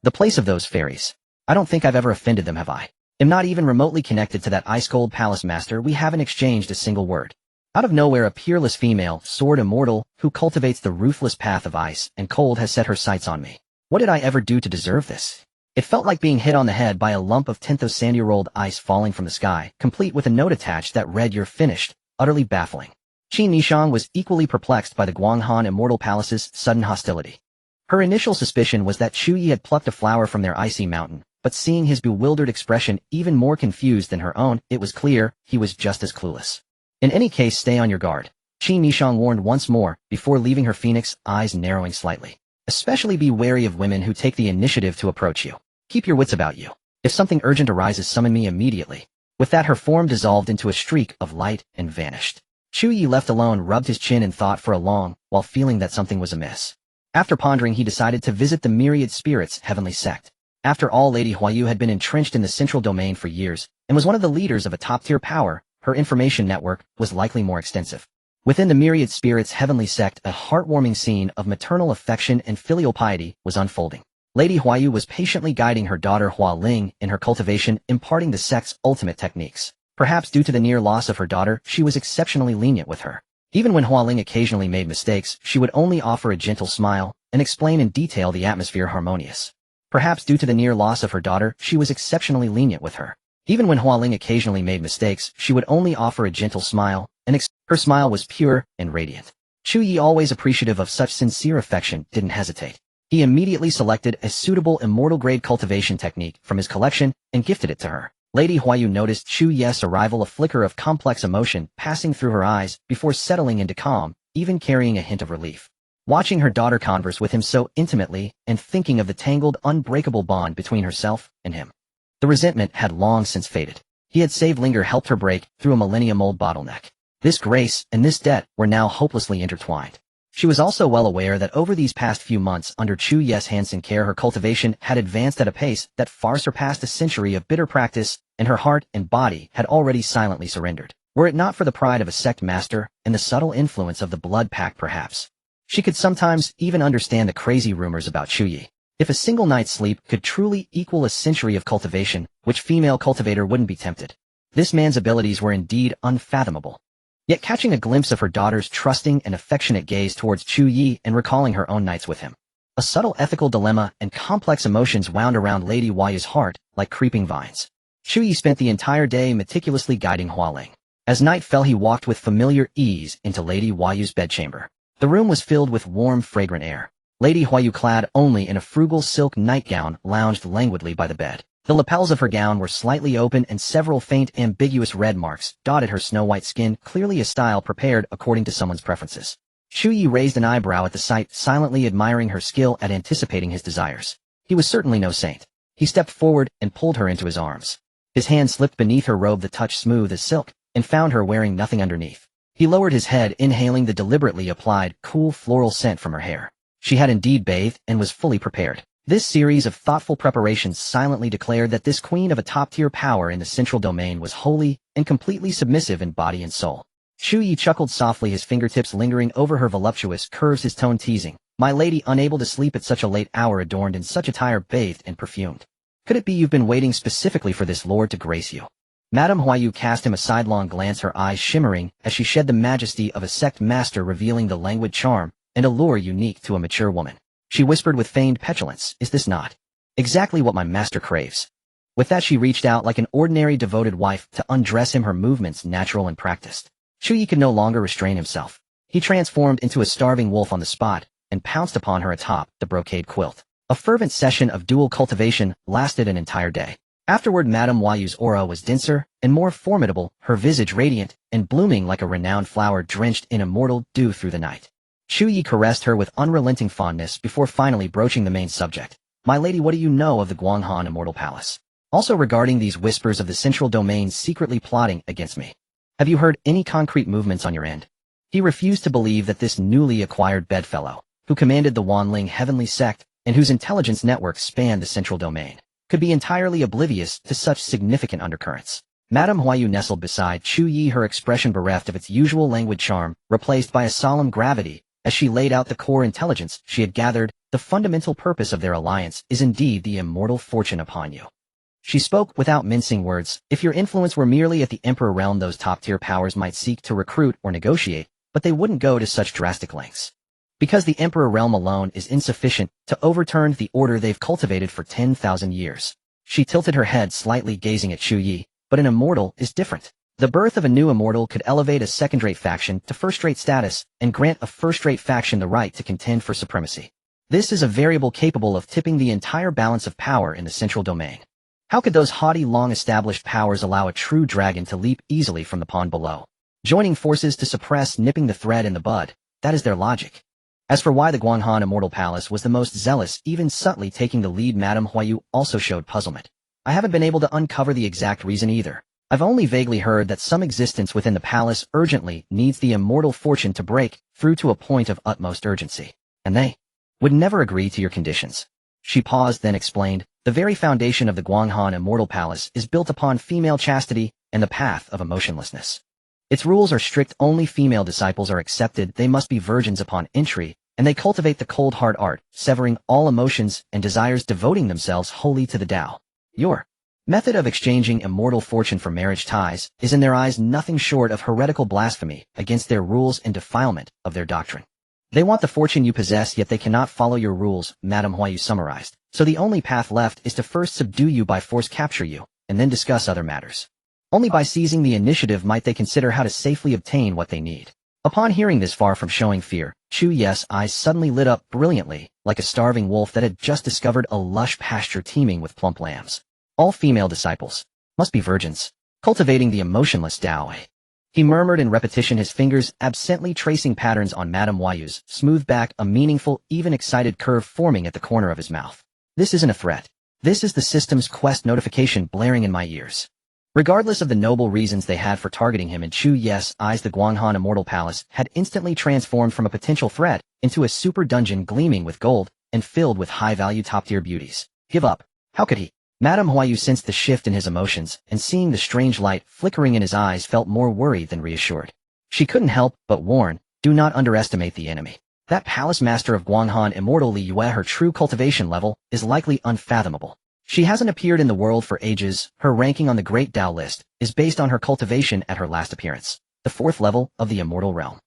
The place of those fairies. I don't think I've ever offended them, have I? Am not even remotely connected to that ice-cold palace master. We haven't exchanged a single word. Out of nowhere, a peerless female, sword immortal, who cultivates the ruthless path of ice and cold has set her sights on me. What did I ever do to deserve this? It felt like being hit on the head by a lump of Tentho sandy-rolled ice falling from the sky, complete with a note attached that read, "You're finished," utterly baffling. Qi Nishang was equally perplexed by the Guanghan Immortal Palace's sudden hostility. Her initial suspicion was that Chu Ye had plucked a flower from their icy mountain, but seeing his bewildered expression even more confused than her own, it was clear he was just as clueless. In any case, stay on your guard, Qi Nishang warned once more, before leaving her phoenix eyes narrowing slightly. Especially be wary of women who take the initiative to approach you. Keep your wits about you. If something urgent arises, summon me immediately. With that, her form dissolved into a streak of light and vanished. Chu Ye, left alone, rubbed his chin in thought for a long while, feeling that something was amiss. After pondering, he decided to visit the myriad spirits heavenly sect. After all, Lady Huayu had been entrenched in the central domain for years and was one of the leaders of a top-tier power. Her information network was likely more extensive. Within the myriad spirits heavenly sect, a heartwarming scene of maternal affection and filial piety was unfolding. Lady Huayu was patiently guiding her daughter Hua Ling in her cultivation, imparting the sect's ultimate techniques. Perhaps due to the near loss of her daughter, she was exceptionally lenient with her. Even when Hua Ling occasionally made mistakes, she would only offer a gentle smile and explain in detail the atmosphere harmonious. Perhaps due to the near loss of her daughter, she was exceptionally lenient with her. Even when Hua Ling occasionally made mistakes, she would only offer a gentle smile, and her smile was pure and radiant. Chu Ye, always appreciative of such sincere affection, didn't hesitate. He immediately selected a suitable immortal-grade cultivation technique from his collection and gifted it to her. Lady Huayu noticed Chu Ye's arrival, a flicker of complex emotion passing through her eyes before settling into calm, even carrying a hint of relief. Watching her daughter converse with him so intimately and thinking of the tangled, unbreakable bond between herself and him. The resentment had long since faded. He had saved Linger, helped her break through a millennium-old bottleneck. This grace and this debt were now hopelessly intertwined. She was also well aware that over these past few months under Chu Ye's hands and care, her cultivation had advanced at a pace that far surpassed a century of bitter practice, and her heart and body had already silently surrendered. Were it not for the pride of a sect master and the subtle influence of the blood pact, perhaps she could sometimes even understand the crazy rumors about Chu Ye. If a single night's sleep could truly equal a century of cultivation, which female cultivator wouldn't be tempted? This man's abilities were indeed unfathomable. Yet catching a glimpse of her daughter's trusting and affectionate gaze towards Chu Ye and recalling her own nights with him, a subtle ethical dilemma and complex emotions wound around Lady Huayu's heart like creeping vines. Chu Ye spent the entire day meticulously guiding Hua Ling. As night fell, he walked with familiar ease into Lady Huayu's bedchamber. The room was filled with warm, fragrant air. Lady Huayu, clad only in a frugal silk nightgown, lounged languidly by the bed. The lapels of her gown were slightly open and several faint, ambiguous red marks dotted her snow-white skin, clearly a style prepared according to someone's preferences. Chu Ye raised an eyebrow at the sight, silently admiring her skill at anticipating his desires. He was certainly no saint. He stepped forward and pulled her into his arms. His hand slipped beneath her robe, the touch smooth as silk, and found her wearing nothing underneath. He lowered his head, inhaling the deliberately applied, cool floral scent from her hair. She had indeed bathed and was fully prepared. This series of thoughtful preparations silently declared that this queen of a top-tier power in the central domain was wholly and completely submissive in body and soul. Chu Ye chuckled softly, his fingertips lingering over her voluptuous curves, his tone teasing. My lady, unable to sleep at such a late hour, adorned in such attire, bathed and perfumed. Could it be you've been waiting specifically for this lord to grace you? Madame Huayu cast him a sidelong glance, her eyes shimmering as she shed the majesty of a sect master, revealing the languid charm and allure unique to a mature woman. She whispered with feigned petulance, is this not exactly what my master craves? With that, she reached out like an ordinary devoted wife to undress him, her movements natural and practiced. Chu Ye could no longer restrain himself. He transformed into a starving wolf on the spot and pounced upon her atop the brocade quilt. A fervent session of dual cultivation lasted an entire day. Afterward, Madame Huayu's aura was denser and more formidable, her visage radiant and blooming like a renowned flower drenched in immortal dew through the night. Chu Ye caressed her with unrelenting fondness before finally broaching the main subject. My lady, what do you know of the Guanghan Immortal Palace? Also regarding these whispers of the central domain secretly plotting against me. Have you heard any concrete movements on your end? He refused to believe that this newly acquired bedfellow, who commanded the Wanling Heavenly Sect and whose intelligence network spanned the central domain, could be entirely oblivious to such significant undercurrents. Madame Huayu nestled beside Chu Ye, her expression bereft of its usual languid charm, replaced by a solemn gravity, as she laid out the core intelligence she had gathered. The fundamental purpose of their alliance is indeed the immortal fortune upon you. She spoke without mincing words. If your influence were merely at the Emperor realm, those top-tier powers might seek to recruit or negotiate, but they wouldn't go to such drastic lengths. Because the Emperor realm alone is insufficient to overturn the order they've cultivated for 10,000 years. She tilted her head slightly, gazing at Chu Ye, but an immortal is different. The birth of a new immortal could elevate a second-rate faction to first-rate status and grant a first-rate faction the right to contend for supremacy. This is a variable capable of tipping the entire balance of power in the central domain. How could those haughty, long-established powers allow a true dragon to leap easily from the pond below? Joining forces to suppress, nipping the thread in the bud, that is their logic. As for why the Guanghan Immortal Palace was the most zealous, even subtly taking the lead, Madame Huayu also showed puzzlement. I haven't been able to uncover the exact reason either. I've only vaguely heard that some existence within the palace urgently needs the immortal fortune to break through to a point of utmost urgency. And they would never agree to your conditions. She paused, then explained, the very foundation of the Guanghan Immortal Palace is built upon female chastity and the path of emotionlessness. Its rules are strict, only female disciples are accepted, they must be virgins upon entry, and they cultivate the cold hard art, severing all emotions and desires, devoting themselves wholly to the Tao. Your method of exchanging immortal fortune for marriage ties is in their eyes nothing short of heretical blasphemy against their rules and defilement of their doctrine. They want the fortune you possess, yet they cannot follow your rules, Madame Huayu summarized. So the only path left is to first subdue you by force, capture you, and then discuss other matters. Only by seizing the initiative might they consider how to safely obtain what they need. Upon hearing this, far from showing fear, Chu Ye's eyes suddenly lit up brilliantly, like a starving wolf that had just discovered a lush pasture teeming with plump lambs. All female disciples must be virgins, cultivating the emotionless Tao. He murmured in repetition, his fingers absently tracing patterns on Madame Huayu's smooth back, a meaningful, even excited curve forming at the corner of his mouth. This isn't a threat. This is the system's quest notification blaring in my ears. Regardless of the noble reasons they had for targeting him, in Chu Ye's eyes the Guanghan Immortal Palace had instantly transformed from a potential threat into a super dungeon gleaming with gold and filled with high-value top-tier beauties. Give up. How could he? Madame Huayu sensed the shift in his emotions, and seeing the strange light flickering in his eyes felt more worried than reassured. She couldn't help but warn, do not underestimate the enemy. That palace master of Guanghan Immortal Li Yue, her true cultivation level is likely unfathomable. She hasn't appeared in the world for ages, her ranking on the Great Tao list is based on her cultivation at her last appearance, the 4th level of the Immortal Realm.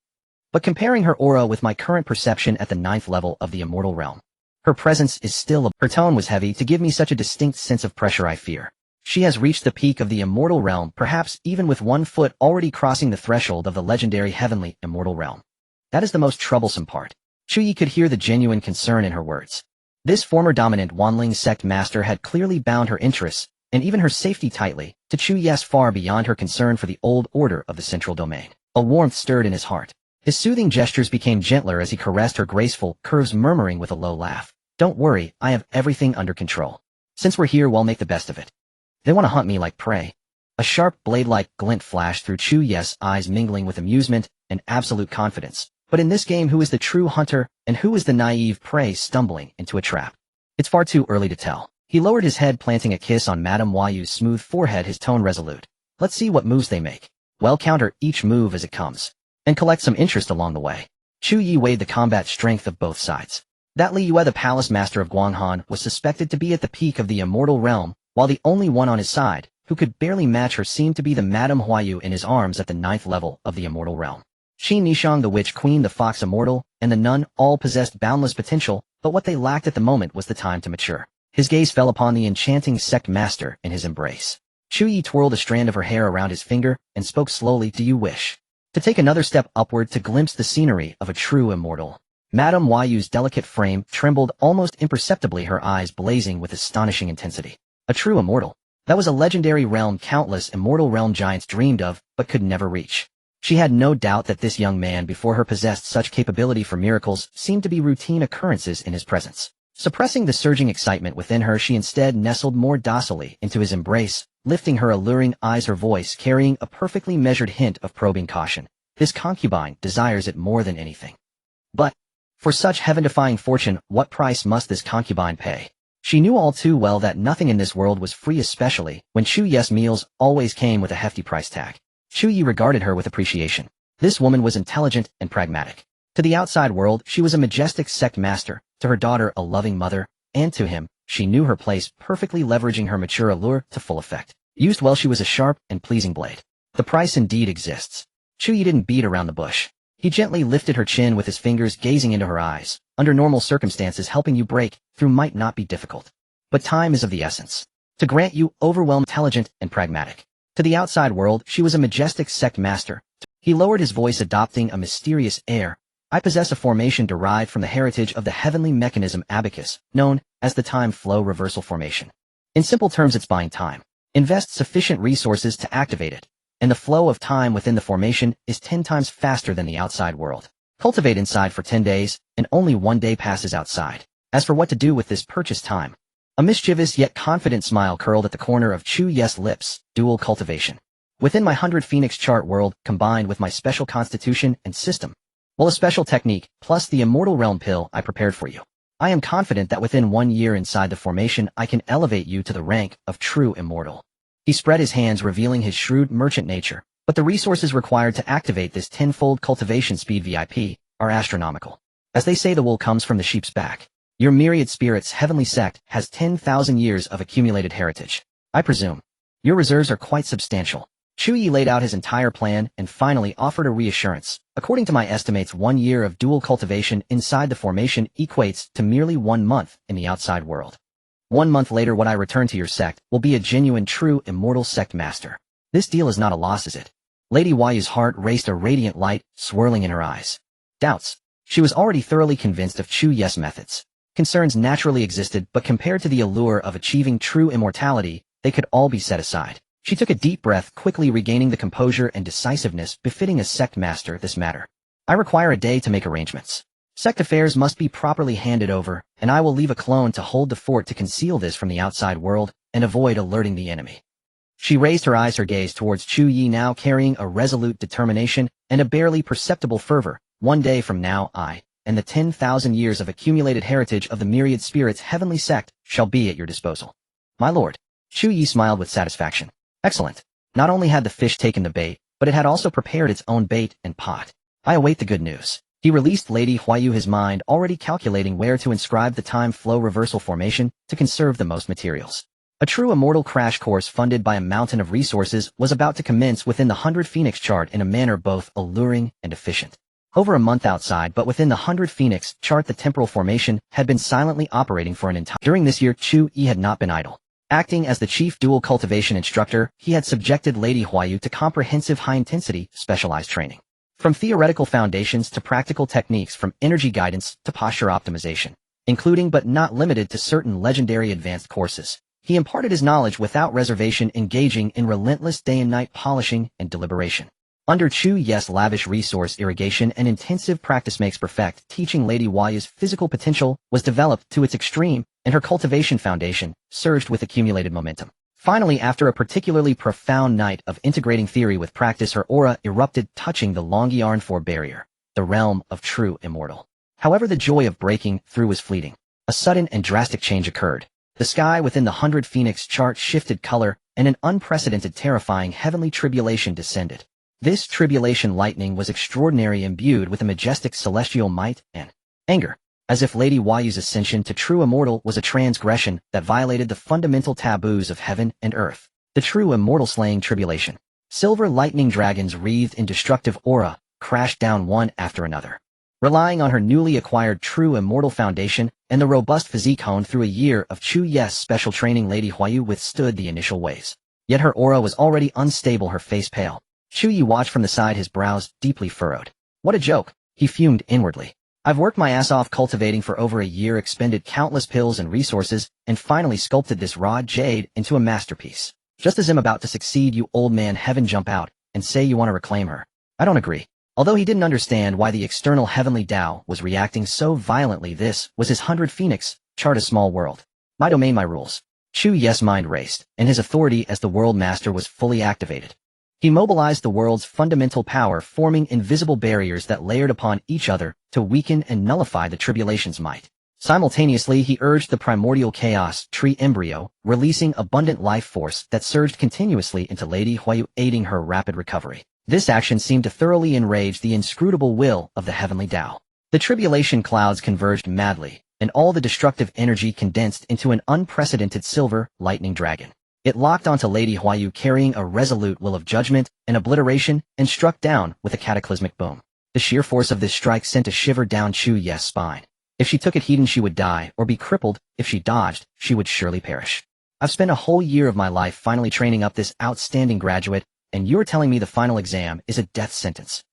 But comparing her aura with my current perception at the 9th level of the Immortal Realm, her presence is still her tone was heavy to give me such a distinct sense of pressure. I fear she has reached the peak of the Immortal Realm, perhaps even with one foot already crossing the threshold of the legendary Heavenly Immortal Realm. That is the most troublesome part. Chu Ye could hear the genuine concern in her words. This former dominant Wanling sect master had clearly bound her interests, and even her safety tightly, to Chu Ye's far beyond her concern for the old order of the central domain. A warmth stirred in his heart. His soothing gestures became gentler as he caressed her graceful curves, murmuring with a low laugh, don't worry, I have everything under control. Since we're here, we'll make the best of it. They want to hunt me like prey. A sharp blade-like glint flashed through Chu Ye's eyes, mingling with amusement and absolute confidence. But in this game, who is the true hunter and who is the naive prey stumbling into a trap? It's far too early to tell. He lowered his head, planting a kiss on Madame Huayu's smooth forehead, his tone resolute. Let's see what moves they make. Well, counter each move as it comes, and collect some interest along the way. Chu Ye weighed the combat strength of both sides. That Li Yue, the palace master of Guanghan, was suspected to be at the peak of the immortal realm, while the only one on his side, who could barely match her, seemed to be the Madame Huayu in his arms at the 9th level of the immortal realm. Qi Nishang, the witch queen, the fox immortal, and the nun all possessed boundless potential, but what they lacked at the moment was the time to mature. His gaze fell upon the enchanting sect master in his embrace. Chu Ye twirled a strand of her hair around his finger and spoke slowly. Do you wish to take another step upward to glimpse the scenery of a true immortal? Madame Huayu's delicate frame trembled almost imperceptibly, her eyes blazing with astonishing intensity. A true immortal. That was a legendary realm countless immortal realm giants dreamed of, but could never reach. She had no doubt that this young man before her possessed such capability, for miracles seemed to be routine occurrences in his presence. Suppressing the surging excitement within her, she instead nestled more docilely into his embrace, lifting her alluring eyes, her voice carrying a perfectly measured hint of probing caution. This concubine desires it more than anything. But for such heaven-defying fortune, what price must this concubine pay? She knew all too well that nothing in this world was free, especially when Chu Ye's meals always came with a hefty price tag. Chu Ye regarded her with appreciation. This woman was intelligent and pragmatic. To the outside world, she was a majestic sect master, to her daughter a loving mother, and to him, she knew her place, perfectly leveraging her mature allure to full effect. Used well, she was a sharp and pleasing blade. The price indeed exists. Chu Ye didn't beat around the bush. He gently lifted her chin with his fingers, gazing into her eyes. Under normal circumstances, helping you break through might not be difficult. But time is of the essence. To grant you overwhelming, intelligent, and pragmatic. To the outside world, she was a majestic sect master. He lowered his voice, adopting a mysterious air. I possess a formation derived from the heritage of the heavenly mechanism abacus, known as the time flow reversal formation. In simple terms, it's buying time. Invest sufficient resources to activate it, and the flow of time within the formation is 10 times faster than the outside world. Cultivate inside for 10 days, and only 1 day passes outside. As for what to do with this purchased time, a mischievous yet confident smile curled at the corner of Chu Ye's lips. Dual cultivation. Within my 100 Phoenix chart world, combined with my special constitution and system, well, a special technique, plus the immortal realm pill I prepared for you. I am confident that within 1 year inside the formation, I can elevate you to the rank of true immortal. He spread his hands, revealing his shrewd merchant nature, but the resources required to activate this 10-fold cultivation speed VIP are astronomical. As they say, the wool comes from the sheep's back. Your myriad spirits heavenly sect has 10,000 years of accumulated heritage. I presume your reserves are quite substantial. Chu Ye laid out his entire plan and finally offered a reassurance. According to my estimates, 1 year of dual cultivation inside the formation equates to merely 1 month in the outside world. 1 month later, when I return to your sect, will be a genuine, true, immortal sect master. This deal is not a loss, is it? Lady Huayu's heart raced, a radiant light swirling in her eyes. Doubts. She was already thoroughly convinced of Chu Ye's methods. Concerns naturally existed, but compared to the allure of achieving true immortality, they could all be set aside. She took a deep breath, quickly regaining the composure and decisiveness befitting a sect master. This matter. I require a day to make arrangements. Sect affairs must be properly handed over, and I will leave a clone to hold the fort to conceal this from the outside world and avoid alerting the enemy. She raised her eyes, her gaze towards Chu Ye, now carrying a resolute determination and a barely perceptible fervor. 1 day from now, I, and the 10,000 years of accumulated heritage of the myriad spirits heavenly sect shall be at your disposal. My lord. Chu Ye smiled with satisfaction. Excellent. Not only had the fish taken the bait, but it had also prepared its own bait and pot. I await the good news. He released Lady Huayu, his mind already calculating where to inscribe the time flow reversal formation to conserve the most materials. A true immortal crash course funded by a mountain of resources was about to commence within the 100 Phoenix chart in a manner both alluring and efficient. Over a month outside, but within the 100 Phoenix chart, the temporal formation had been silently operating for an entire. During this year, Chu Ye had not been idle. Acting as the chief dual cultivation instructor, he had subjected Lady Huayu to comprehensive high-intensity, specialized training. From theoretical foundations to practical techniques, from energy guidance to posture optimization, including but not limited to certain legendary advanced courses. He imparted his knowledge without reservation, engaging in relentless day and night polishing and deliberation. Under Chu Ye's lavish resource irrigation, and intensive practice makes perfect, teaching Lady Huayu's physical potential was developed to its extreme, and her cultivation foundation surged with accumulated momentum. Finally, after a particularly profound night of integrating theory with practice, her aura erupted, touching the Longyarn 4 barrier, the realm of true immortal. However, the joy of breaking through was fleeting. A sudden and drastic change occurred. The sky within the 100 Phoenix chart shifted color, and an unprecedented, terrifying heavenly tribulation descended. This tribulation lightning was extraordinary, imbued with a majestic celestial might and anger, as if Lady Huayu's ascension to true immortal was a transgression that violated the fundamental taboos of heaven and earth. The true immortal slaying tribulation. Silver lightning dragons wreathed in destructive aura crashed down one after another. Relying on her newly acquired true immortal foundation and the robust physique honed through a year of Chu Ye's special training, Lady Huayu withstood the initial waves. Yet her aura was already unstable, her face pale. Chu Ye watched from the side, his brows deeply furrowed. What a joke, he fumed inwardly. I've worked my ass off cultivating for over a year, expended countless pills and resources, and finally sculpted this raw jade into a masterpiece. Just as I'm about to succeed, you old man heaven jump out and say you want to reclaim her. I don't agree. Although he didn't understand why the external heavenly Tao was reacting so violently, this was his 100 Phoenix, chart a small world. My domain, my rules. Chu Ye's mind raced, and his authority as the world master was fully activated. He mobilized the world's fundamental power, forming invisible barriers that layered upon each other to weaken and nullify the tribulation's might. Simultaneously, he urged the primordial chaos tree embryo, releasing abundant life force that surged continuously into Lady Huayu, aiding her rapid recovery. This action seemed to thoroughly enrage the inscrutable will of the heavenly Tao. The tribulation clouds converged madly, and all the destructive energy condensed into an unprecedented silver lightning dragon. It locked onto Lady Huayu, carrying a resolute will of judgment and obliteration, and struck down with a cataclysmic boom. The sheer force of this strike sent a shiver down Chu Ye's spine. If she took it heeding, she would die or be crippled. If she dodged, she would surely perish. I've spent a whole year of my life finally training up this outstanding graduate, and you're telling me the final exam is a death sentence.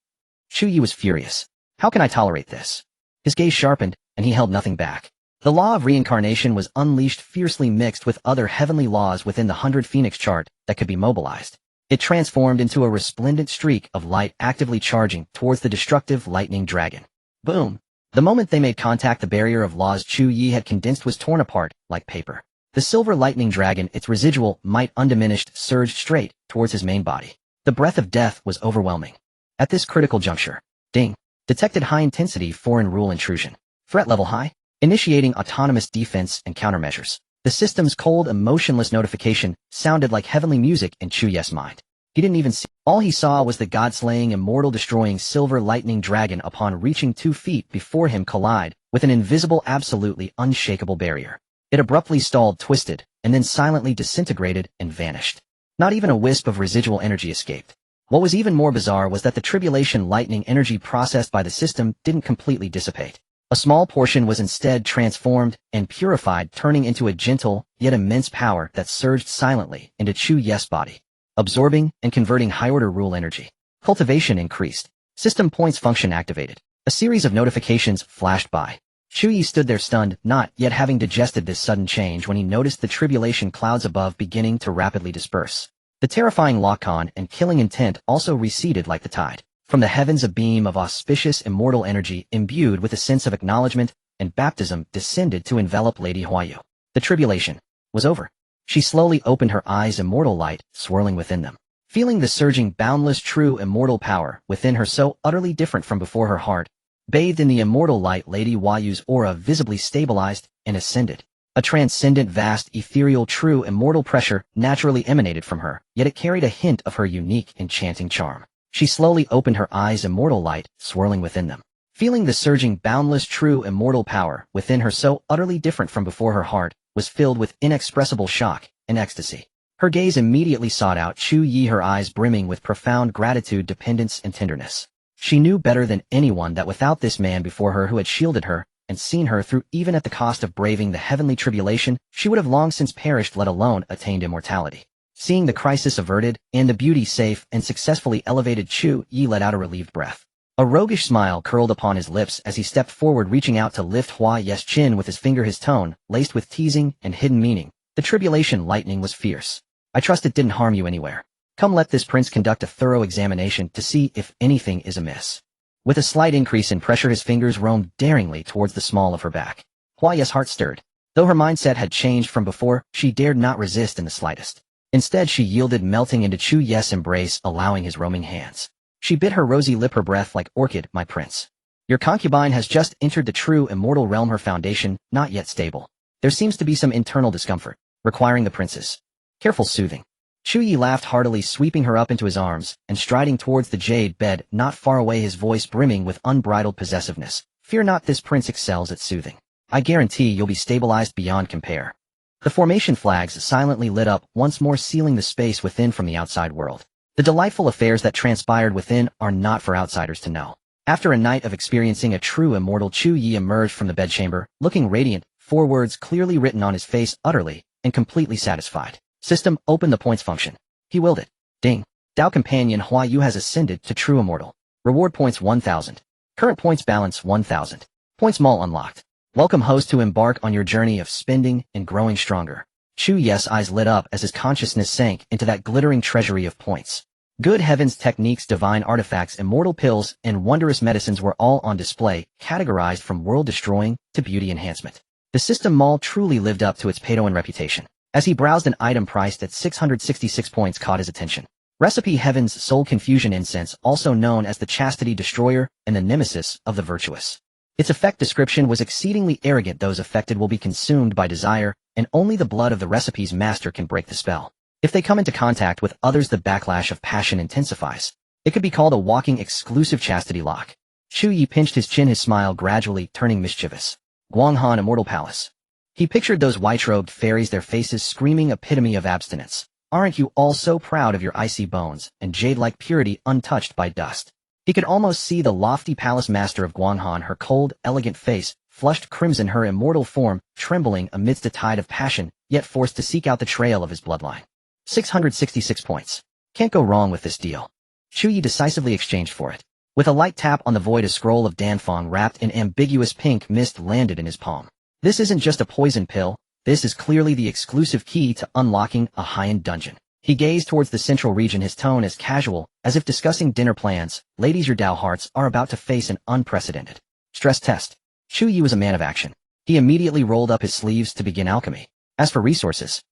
Chu Ye was furious. How can I tolerate this? His gaze sharpened, and he held nothing back. The law of reincarnation was unleashed, fiercely mixed with other heavenly laws within the 100 Phoenix chart that could be mobilized. It transformed into a resplendent streak of light, actively charging towards the destructive lightning dragon. Boom! The moment they made contact, the barrier of laws Chu Ye had condensed was torn apart like paper. The silver lightning dragon, its residual might undiminished, surged straight towards his main body. The breath of death was overwhelming. At this critical juncture, ding! Detected high-intensity foreign rule intrusion. Threat level high. Initiating autonomous defense and countermeasures. The system's cold, emotionless notification sounded like heavenly music in Chu Ye's mind. He didn't even see. All he saw was the god-slaying, immortal-destroying silver lightning dragon upon reaching 2 feet before him collide with an invisible, absolutely unshakable barrier. It abruptly stalled, twisted, and then silently disintegrated and vanished. Not even a wisp of residual energy escaped. What was even more bizarre was that the tribulation lightning energy processed by the system didn't completely dissipate. A small portion was instead transformed and purified, turning into a gentle, yet immense power that surged silently into Chu Ye's body, absorbing and converting high-order rule energy. Cultivation increased. System points function activated. A series of notifications flashed by. Chu Ye stood there stunned, not yet having digested this sudden change, when he noticed the tribulation clouds above beginning to rapidly disperse. The terrifying lock-on and killing intent also receded like the tide. From the heavens, a beam of auspicious immortal energy, imbued with a sense of acknowledgement and baptism, descended to envelop Lady Huayu. The tribulation was over. She slowly opened her eyes, immortal light swirling within them. Feeling the surging, boundless, true immortal power within her, so utterly different from before, her heart bathed in the immortal light, Lady Huayu's aura visibly stabilized and ascended. A transcendent, vast, ethereal, true immortal pressure naturally emanated from her, yet it carried a hint of her unique, enchanting charm. She slowly opened her eyes, immortal light swirling within them. Feeling the surging, boundless, true immortal power within her, so utterly different from before, her heart was filled with inexpressible shock and ecstasy. Her gaze immediately sought out Chu Ye, her eyes brimming with profound gratitude, dependence, and tenderness. She knew better than anyone that without this man before her who had shielded her and seen her through, even at the cost of braving the heavenly tribulation, she would have long since perished, let alone attained immortality. Seeing the crisis averted and the beauty safe and successfully elevated, Chu Ye let out a relieved breath. A roguish smile curled upon his lips as he stepped forward, reaching out to lift Hua Ye's chin with his finger, his tone laced with teasing and hidden meaning. The tribulation lightning was fierce. I trust it didn't harm you anywhere. Come, let this prince conduct a thorough examination to see if anything is amiss. With a slight increase in pressure, his fingers roamed daringly towards the small of her back. Hua Ye's heart stirred. Though her mindset had changed from before, she dared not resist in the slightest. Instead, she yielded, melting into Chu Ye's embrace, allowing his roaming hands. She bit her rosy lip, her breath like orchid. My prince. Your concubine has just entered the true immortal realm, her foundation not yet stable. There seems to be some internal discomfort, requiring the prince's careful soothing. Chu Ye laughed heartily, sweeping her up into his arms, and striding towards the jade bed not far away, his voice brimming with unbridled possessiveness. Fear not, this prince excels at soothing. I guarantee you'll be stabilized beyond compare. The formation flags silently lit up, once more sealing the space within from the outside world. The delightful affairs that transpired within are not for outsiders to know. After a night of experiencing a true immortal, Chu Ye emerged from the bedchamber, looking radiant, 4 words clearly written on his face, utterly and completely satisfied. System, open the points function. He willed it. Ding. Dao companion Hua Yu has ascended to true immortal. Reward points 1,000. Current points balance 1,000. Points mall unlocked. Welcome host to embark on your journey of spending and growing stronger. Chu Ye's eyes lit up as his consciousness sank into that glittering treasury of points. Good heavens, techniques, divine artifacts, immortal pills, and wondrous medicines were all on display, categorized from world-destroying to beauty enhancement. The system mall truly lived up to its Padawan reputation. As he browsed, an item priced at 666 points caught his attention. Recipe Heaven's Soul Confusion Incense, also known as the Chastity Destroyer and the Nemesis of the Virtuous. Its effect description was exceedingly arrogant. Those affected will be consumed by desire, and only the blood of the recipe's master can break the spell. If they come into contact with others, the backlash of passion intensifies. It could be called a walking exclusive chastity lock. Chu Ye pinched his chin, his smile gradually turning mischievous. Guanghan Immortal Palace. He pictured those white-robed fairies, their faces screaming epitome of abstinence. Aren't you all so proud of your icy bones and jade-like purity untouched by dust? He could almost see the lofty palace master of Guanghan, her cold, elegant face, flushed crimson, her immortal form, trembling amidst a tide of passion, yet forced to seek out the trail of his bloodline. 666 points. Can't go wrong with this deal. Chu Ye decisively exchanged for it. With a light tap on the void, a scroll of Danfeng wrapped in ambiguous pink mist landed in his palm. This isn't just a poison pill, this is clearly the exclusive key to unlocking a high-end dungeon. He gazed towards the central region, his tone as casual, as if discussing dinner plans. Ladies, your Dao hearts are about to face an unprecedented stress test. Chu Ye was a man of action. He immediately rolled up his sleeves to begin alchemy. As for resources,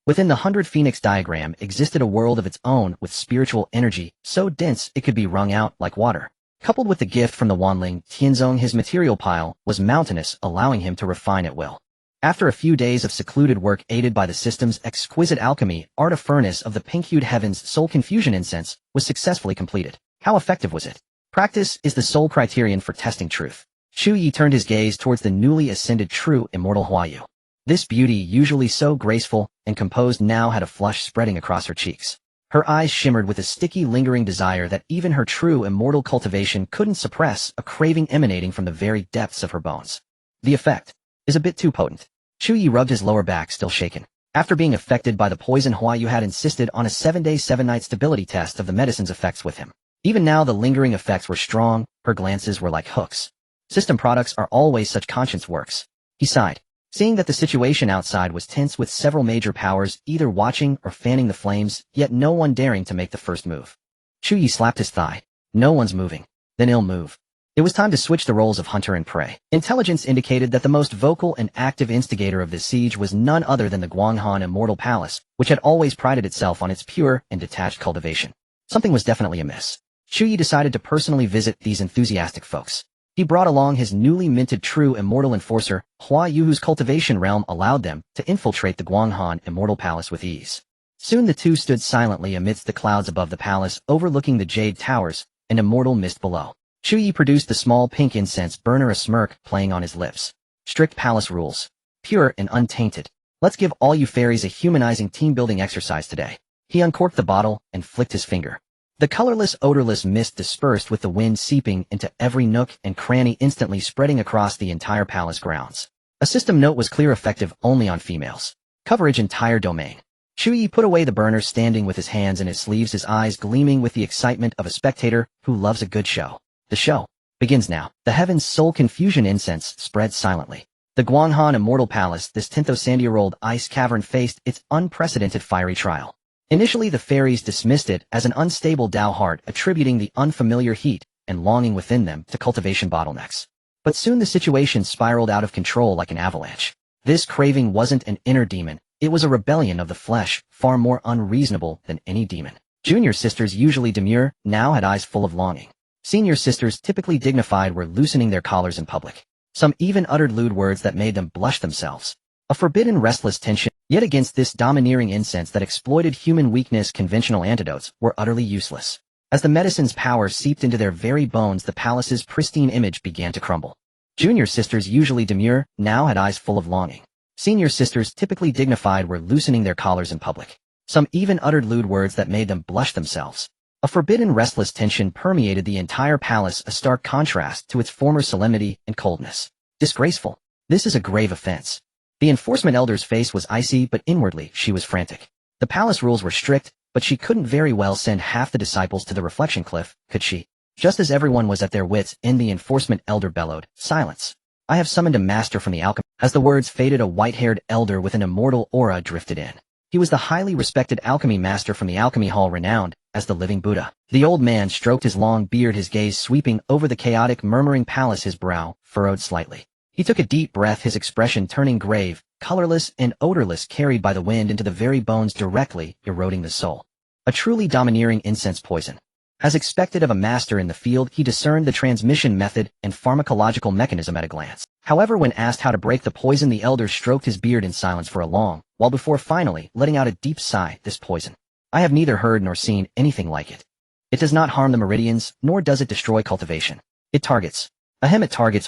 within the 100 Phoenix diagram existed a world of its own with spiritual energy, so dense it could be wrung out like water. Coupled with the gift from the Wanling Tianzong, his material pile was mountainous, allowing him to refine at will. After a few days of secluded work aided by the system's exquisite alchemy, a furnace of the pink-hued Heaven's Soul Confusion Incense was successfully completed. How effective was it? Practice is the sole criterion for testing truth. Chu Ye turned his gaze towards the newly ascended true immortal Hua Yu. This beauty, usually so graceful and composed, now had a flush spreading across her cheeks. Her eyes shimmered with a sticky, lingering desire that even her true immortal cultivation couldn't suppress, a craving emanating from the very depths of her bones. The effect is a bit too potent. Chu Ye rubbed his lower back, still shaken. After being affected by the poison, Hua Yu had insisted on a 7-day 7-night stability test of the medicine's effects with him. Even now the lingering effects were strong, her glances were like hooks. System products are always such conscience works. He sighed, seeing that the situation outside was tense, with several major powers either watching or fanning the flames, yet no one daring to make the first move. Chu Ye slapped his thigh. No one's moving. Then he'll move. It was time to switch the roles of hunter and prey. Intelligence indicated that the most vocal and active instigator of this siege was none other than the Guanghan Immortal Palace, which had always prided itself on its pure and detached cultivation. Something was definitely amiss. Chu Ye decided to personally visit these enthusiastic folks. He brought along his newly minted true immortal enforcer, Hua Yu, whose cultivation realm allowed them to infiltrate the Guanghan Immortal Palace with ease. Soon the two stood silently amidst the clouds above the palace, overlooking the jade towers and immortal mist below. Chu Ye produced the small pink incense burner, a smirk playing on his lips. Strict palace rules. Pure and untainted. Let's give all you fairies a humanizing team-building exercise today. He uncorked the bottle and flicked his finger. The colorless, odorless mist dispersed with the wind seeping into every nook and cranny, instantly spreading across the entire palace grounds. A system note was clear: effective only on females. Coverage entire domain. Chu Ye put away the burner, standing with his hands in his sleeves, his eyes gleaming with the excitement of a spectator who loves a good show. The show begins now. The Heaven's Soul Confusion Incense spread silently. The Guanghan Immortal Palace, this 10,000-year-old ice cavern, faced its unprecedented fiery trial. Initially the fairies dismissed it as an unstable Dao heart, attributing the unfamiliar heat and longing within them to cultivation bottlenecks. But soon the situation spiraled out of control like an avalanche. This craving wasn't an inner demon, it was a rebellion of the flesh, far more unreasonable than any demon. Junior sisters, usually demure, now had eyes full of longing. Senior sisters, typically dignified, were loosening their collars in public. Some even uttered lewd words that made them blush themselves. A forbidden restless tension, yet against this domineering incense that exploited human weakness, conventional antidotes were utterly useless. As the medicine's power seeped into their very bones, the palace's pristine image began to crumble. Junior sisters, usually demure, now had eyes full of longing. Senior sisters, typically dignified, were loosening their collars in public. Some even uttered lewd words that made them blush themselves. A forbidden restless tension permeated the entire palace, a stark contrast to its former solemnity and coldness. Disgraceful. This is a grave offense. The enforcement elder's face was icy, but inwardly she was frantic. The palace rules were strict, but she couldn't very well send half the disciples to the reflection cliff, could she? Just as everyone was at their wits' end, the enforcement elder bellowed, "Silence! I have summoned a master from the alchemy." As the words faded, a white-haired elder with an immortal aura drifted in. He was the highly respected alchemy master from the alchemy hall, renowned as the living Buddha. The old man stroked his long beard, his gaze sweeping over the chaotic, murmuring palace, his brow furrowed slightly. He took a deep breath, his expression turning grave, colorless and odorless, carried by the wind into the very bones, directly eroding the soul. A truly domineering incense poison. As expected of a master in the field, he discerned the transmission method and pharmacological mechanism at a glance. However, when asked how to break the poison, the elder stroked his beard in silence for a long while before finally letting out a deep sigh. "This poison. I have neither heard nor seen anything like it. It does not harm the meridians, nor does it destroy cultivation. It targets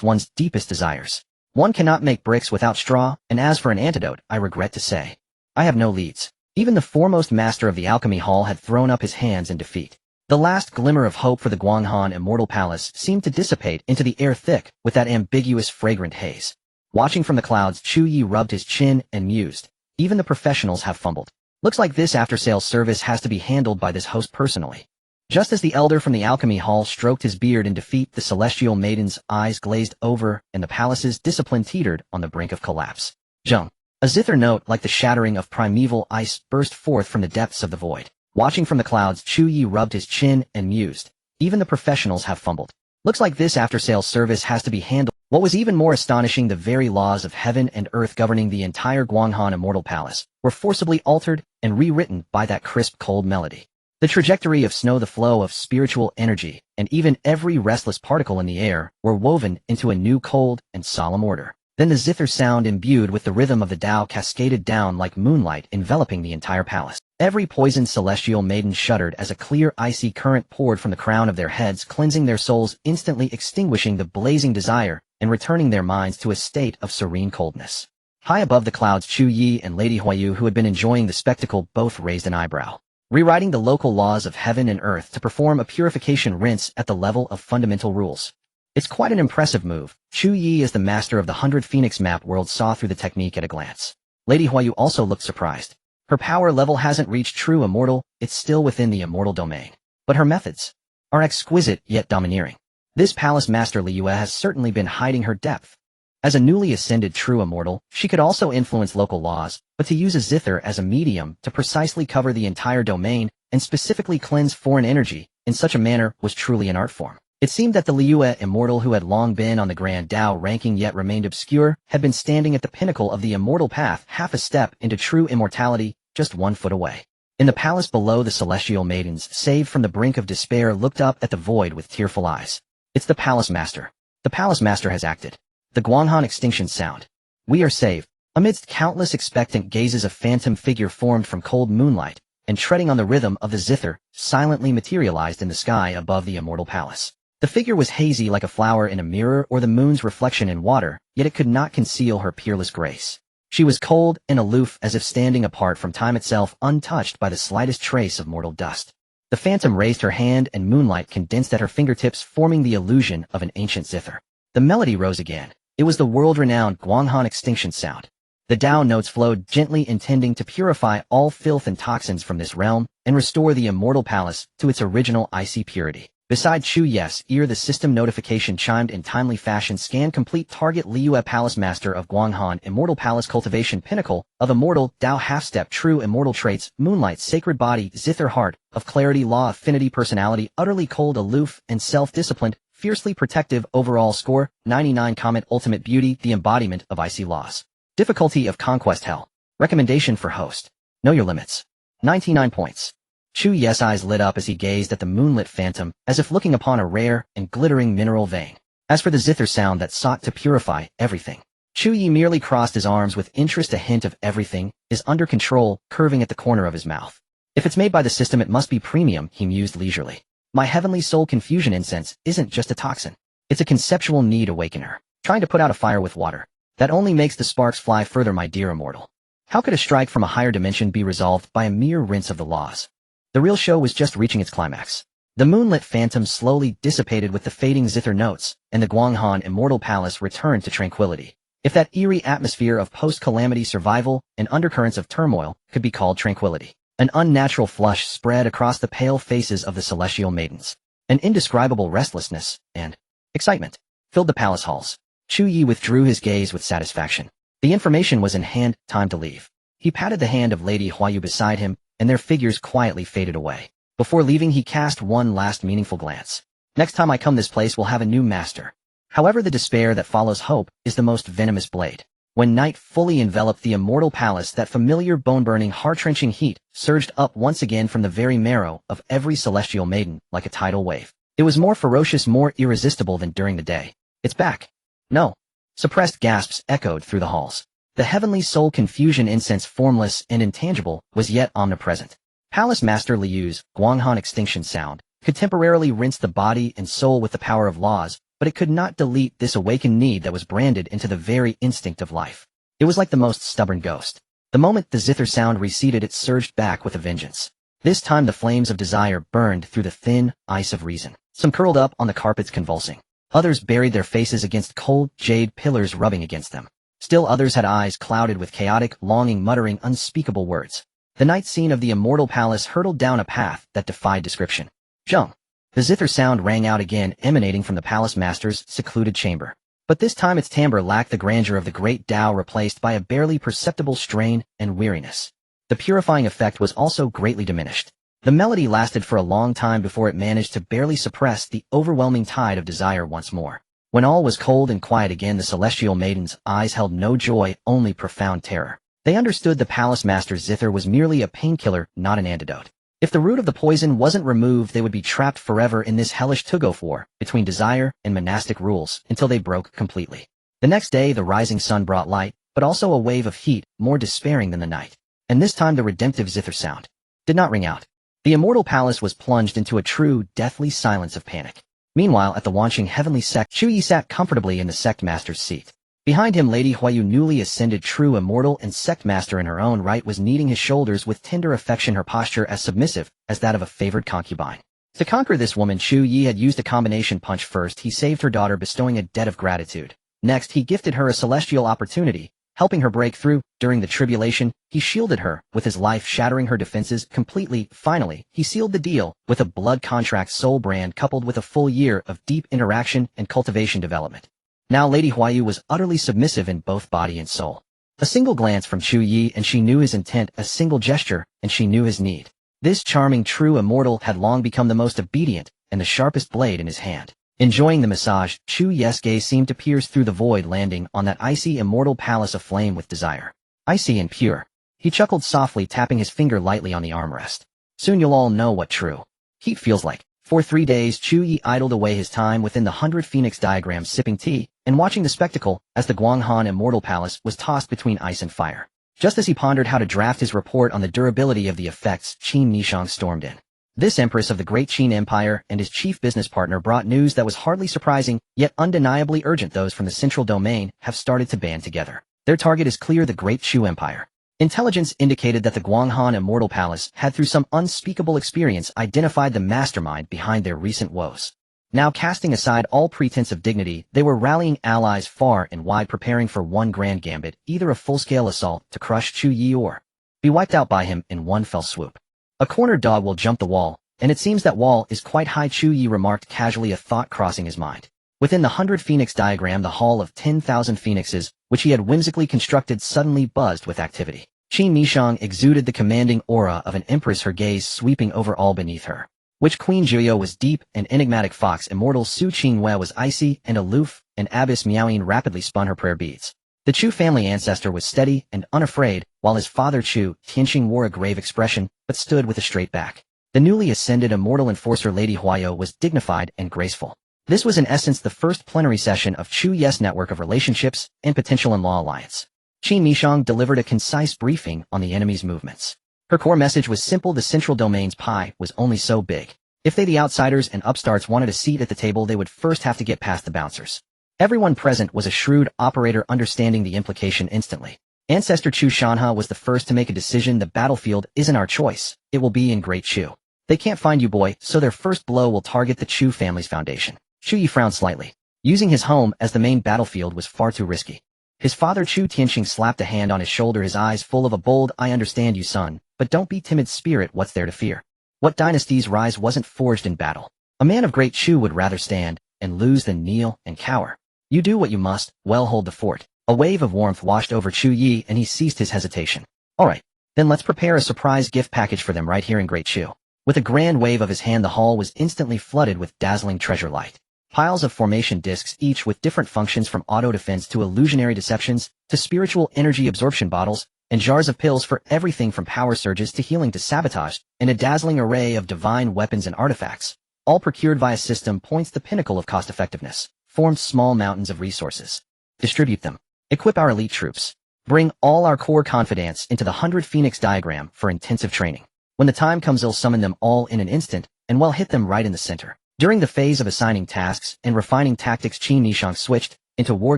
one's deepest desires. One cannot make bricks without straw, and as for an antidote, I regret to say, I have no leads." Even the foremost master of the alchemy hall had thrown up his hands in defeat. The last glimmer of hope for the Guanghan Immortal Palace seemed to dissipate into the air, thick with that ambiguous, fragrant haze. Watching from the clouds, Chu Ye rubbed his chin and mused. Even the professionals have fumbled. Looks like this after-sales service has to be handled by this host personally. Just as the elder from the alchemy hall stroked his beard in defeat, the celestial maiden's eyes glazed over, and the palace's discipline teetered on the brink of collapse. Zheng. A zither note like the shattering of primeval ice burst forth from the depths of the void. Watching from the clouds, Chu Ye rubbed his chin and mused. Even the professionals have fumbled. Looks like this after-sales service has to be handled. What was even more astonishing, the very laws of heaven and earth governing the entire Guanghan Immortal Palace were forcibly altered and rewritten by that crisp, cold melody. The trajectory of snow, the flow of spiritual energy, and even every restless particle in the air were woven into a new, cold and solemn order. Then the zither sound, imbued with the rhythm of the Tao, cascaded down like moonlight, enveloping the entire palace. Every poisoned celestial maiden shuddered as a clear, icy current poured from the crown of their heads, cleansing their souls, instantly extinguishing the blazing desire and returning their minds to a state of serene coldness. High above the clouds, Chu Ye and Lady Huayu, who had been enjoying the spectacle, both raised an eyebrow. Rewriting the local laws of heaven and earth to perform a purification rinse at the level of fundamental rules. It's quite an impressive move. Chu Ye, as the master of the 100 Phoenix map world, saw through the technique at a glance. Lady Huayu also looked surprised. Her power level hasn't reached true immortal, it's still within the immortal domain. But her methods are exquisite yet domineering. This palace master Liu has certainly been hiding her depth. As a newly ascended true immortal, she could also influence local laws, but to use a zither as a medium to precisely cover the entire domain and specifically cleanse foreign energy in such a manner was truly an art form. It seemed that the Liu immortal, who had long been on the grand Dao ranking yet remained obscure, had been standing at the pinnacle of the immortal path, half a step into true immortality, just 1 foot away. In the palace below, the celestial maidens, saved from the brink of despair, looked up at the void with tearful eyes. It's the palace master. The palace master has acted. The Guanghan extinction sound. We are saved. Amidst countless expectant gazes, a phantom figure formed from cold moonlight, and treading on the rhythm of the zither, silently materialized in the sky above the immortal palace. The figure was hazy like a flower in a mirror or the moon's reflection in water, yet it could not conceal her peerless grace. She was cold and aloof, as if standing apart from time itself, untouched by the slightest trace of mortal dust. The phantom raised her hand, and moonlight condensed at her fingertips, forming the illusion of an ancient zither. The melody rose again. It was the world-renowned Guanghan extinction sound. The Tao notes flowed gently, intending to purify all filth and toxins from this realm and restore the immortal palace to its original icy purity. Beside Chu Ye's ear, the system notification chimed in timely fashion. Scan complete. Target Liu Palace Master of Guanghan Immortal Palace. Cultivation Pinnacle of Immortal Tao. Half-step True Immortal Traits: Moonlight, Sacred Body, Zither, Heart of Clarity, Law, Affinity, Personality, Utterly Cold, Aloof, and Self-Disciplined. Fiercely Protective. Overall Score 99. Comment: Ultimate Beauty, the embodiment of icy laws. Difficulty of Conquest Hell. Recommendation for host: Know your limits. 99 points. Chu Ye's eyes lit up as he gazed at the moonlit phantom, as if looking upon a rare and glittering mineral vein. As for the zither sound that sought to purify everything, Chu Ye merely crossed his arms with interest. A hint of everything is under control, curving at the corner of his mouth. If it's made by the system, it must be premium, he mused leisurely. My heavenly soul confusion incense isn't just a toxin. It's a conceptual need awakener. Trying to put out a fire with water. That only makes the sparks fly further, my dear immortal. How could a strike from a higher dimension be resolved by a mere rinse of the laws? The real show was just reaching its climax. The moonlit phantom slowly dissipated with the fading zither notes, and the Guanghan Immortal Palace returned to tranquility. If that eerie atmosphere of post-calamity survival and undercurrents of turmoil could be called tranquility. An unnatural flush spread across the pale faces of the celestial maidens. An indescribable restlessness and excitement filled the palace halls. Chu Ye withdrew his gaze with satisfaction. The information was in hand, time to leave. He patted the hand of Lady Huayu beside him, and their figures quietly faded away. Before leaving, he cast one last meaningful glance. Next time I come, this place will have a new master. However, the despair that follows hope is the most venomous blade. When night fully enveloped the immortal palace, that familiar bone-burning, heart-wrenching heat surged up once again from the very marrow of every celestial maiden like a tidal wave. It was more ferocious, more irresistible than during the day. It's back. No. Suppressed gasps echoed through the halls. The heavenly soul confusion incense, formless and intangible, was yet omnipresent. Palace Master Liu's Guanghan extinction sound could temporarily rinse the body and soul with the power of laws, but it could not delete this awakened need that was branded into the very instinct of life. It was like the most stubborn ghost. The moment the zither sound receded, it surged back with a vengeance. This time the flames of desire burned through the thin ice of reason. Some curled up on the carpets convulsing. Others buried their faces against cold jade pillars rubbing against them. Still others had eyes clouded with chaotic longing, muttering unspeakable words. The night scene of the immortal palace hurtled down a path that defied description. Zheng. The zither sound rang out again, emanating from the palace master's secluded chamber. But this time its timbre lacked the grandeur of the great Dao, replaced by a barely perceptible strain and weariness. The purifying effect was also greatly diminished. The melody lasted for a long time before it managed to barely suppress the overwhelming tide of desire once more. When all was cold and quiet again, the celestial maidens' eyes held no joy, only profound terror. They understood the palace master's zither was merely a painkiller, not an antidote. If the root of the poison wasn't removed, they would be trapped forever in this hellish tug-of-war between desire and monastic rules until they broke completely. The next day, the rising sun brought light, but also a wave of heat, more despairing than the night. And this time the redemptive zither sound did not ring out. The immortal palace was plunged into a true, deathly silence of panic. Meanwhile, at the Wanqing Heavenly Sect, Chu Ye sat comfortably in the sect master's seat. Behind him, Lady Huayu, newly ascended true immortal and sect master in her own right, was kneading his shoulders with tender affection, her posture as submissive as that of a favored concubine. To conquer this woman, Chu Ye had used a combination punch. First, he saved her daughter, bestowing a debt of gratitude. Next, he gifted her a celestial opportunity, helping her break through. During the tribulation, he shielded her with his life, shattering her defenses completely. Finally, he sealed the deal with a blood contract, soul brand, coupled with a full year of deep interaction and cultivation development. Now Lady Huayu was utterly submissive in both body and soul. A single glance from Chu Ye and she knew his intent, a single gesture and she knew his need. This charming true immortal had long become the most obedient and the sharpest blade in his hand. Enjoying the massage, Chu Ye's gaze seemed to pierce through the void, landing on that icy immortal palace aflame with desire. Icy and pure. He chuckled softly, tapping his finger lightly on the armrest. Soon you'll all know what true heat feels like. For 3 days, Chu Ye idled away his time within the 100 Phoenix diagram, sipping tea and watching the spectacle as the Guanghan Immortal Palace was tossed between ice and fire. Just as he pondered how to draft his report on the durability of the effects, Qin Nishang stormed in. This empress of the great Qin Empire and his chief business partner brought news that was hardly surprising, yet undeniably urgent. Those from the central domain have started to band together. Their target is clear: the great Chu Empire. Intelligence indicated that the Guanghan Immortal Palace had, through some unspeakable experience, identified the mastermind behind their recent woes. Now, casting aside all pretense of dignity, they were rallying allies far and wide, preparing for one grand gambit, either a full-scale assault to crush Chu Ye or be wiped out by him in one fell swoop. A cornered dog will jump the wall, and it seems that wall is quite high, Chu Ye remarked casually, a thought crossing his mind. Within the 100 Phoenix diagram, the Hall of 10,000 Phoenixes, which he had whimsically constructed, suddenly buzzed with activity. Qin Nishang exuded the commanding aura of an empress, her gaze sweeping over all beneath her. Witch Queen Juyo was deep and enigmatic. Fox Immortal Su Qingwei was icy and aloof, and Abbess Miaoyin rapidly spun her prayer beads. The Chu family ancestor was steady and unafraid, while his father Chu Tianqing wore a grave expression, but stood with a straight back. The newly ascended immortal enforcer Lady Huayu was dignified and graceful. This was in essence the first plenary session of Chu Ye's network of relationships and potential in-law alliance. Qin Nishang delivered a concise briefing on the enemy's movements. Her core message was simple: the central domain's pie was only so big. If they, the outsiders and upstarts, wanted a seat at the table, they would first have to get past the bouncers. Everyone present was a shrewd operator, understanding the implication instantly. Ancestor Chu Shanha was the first to make a decision: the battlefield isn't our choice, it will be in Great Chu. They can't find you, boy, so their first blow will target the Chu family's foundation. Chu Ye frowned slightly. Using his home as the main battlefield was far too risky. His father Chu Tianxing slapped a hand on his shoulder, his eyes full of a bold, "I understand you, son, but don't be timid spirit, what's there to fear? What dynasty's rise wasn't forged in battle? A man of Great Chu would rather stand and lose than kneel and cower. You do what you must, well, hold the fort." A wave of warmth washed over Chu Ye and he ceased his hesitation. "Alright, then let's prepare a surprise gift package for them right here in Great Chu." With a grand wave of his hand, the hall was instantly flooded with dazzling treasure light. Piles of formation discs, each with different functions, from auto-defense to illusionary deceptions to spiritual energy absorption bottles, and jars of pills for everything from power surges to healing to sabotage, and a dazzling array of divine weapons and artifacts, all procured via system points, the pinnacle of cost-effectiveness, formed small mountains of resources. Distribute them. Equip our elite troops. Bring all our core confidants into the 100 Phoenix diagram for intensive training. When the time comes, I'll summon them all in an instant, and well, hit them right in the center. During the phase of assigning tasks and refining tactics, Qin Nishang switched into War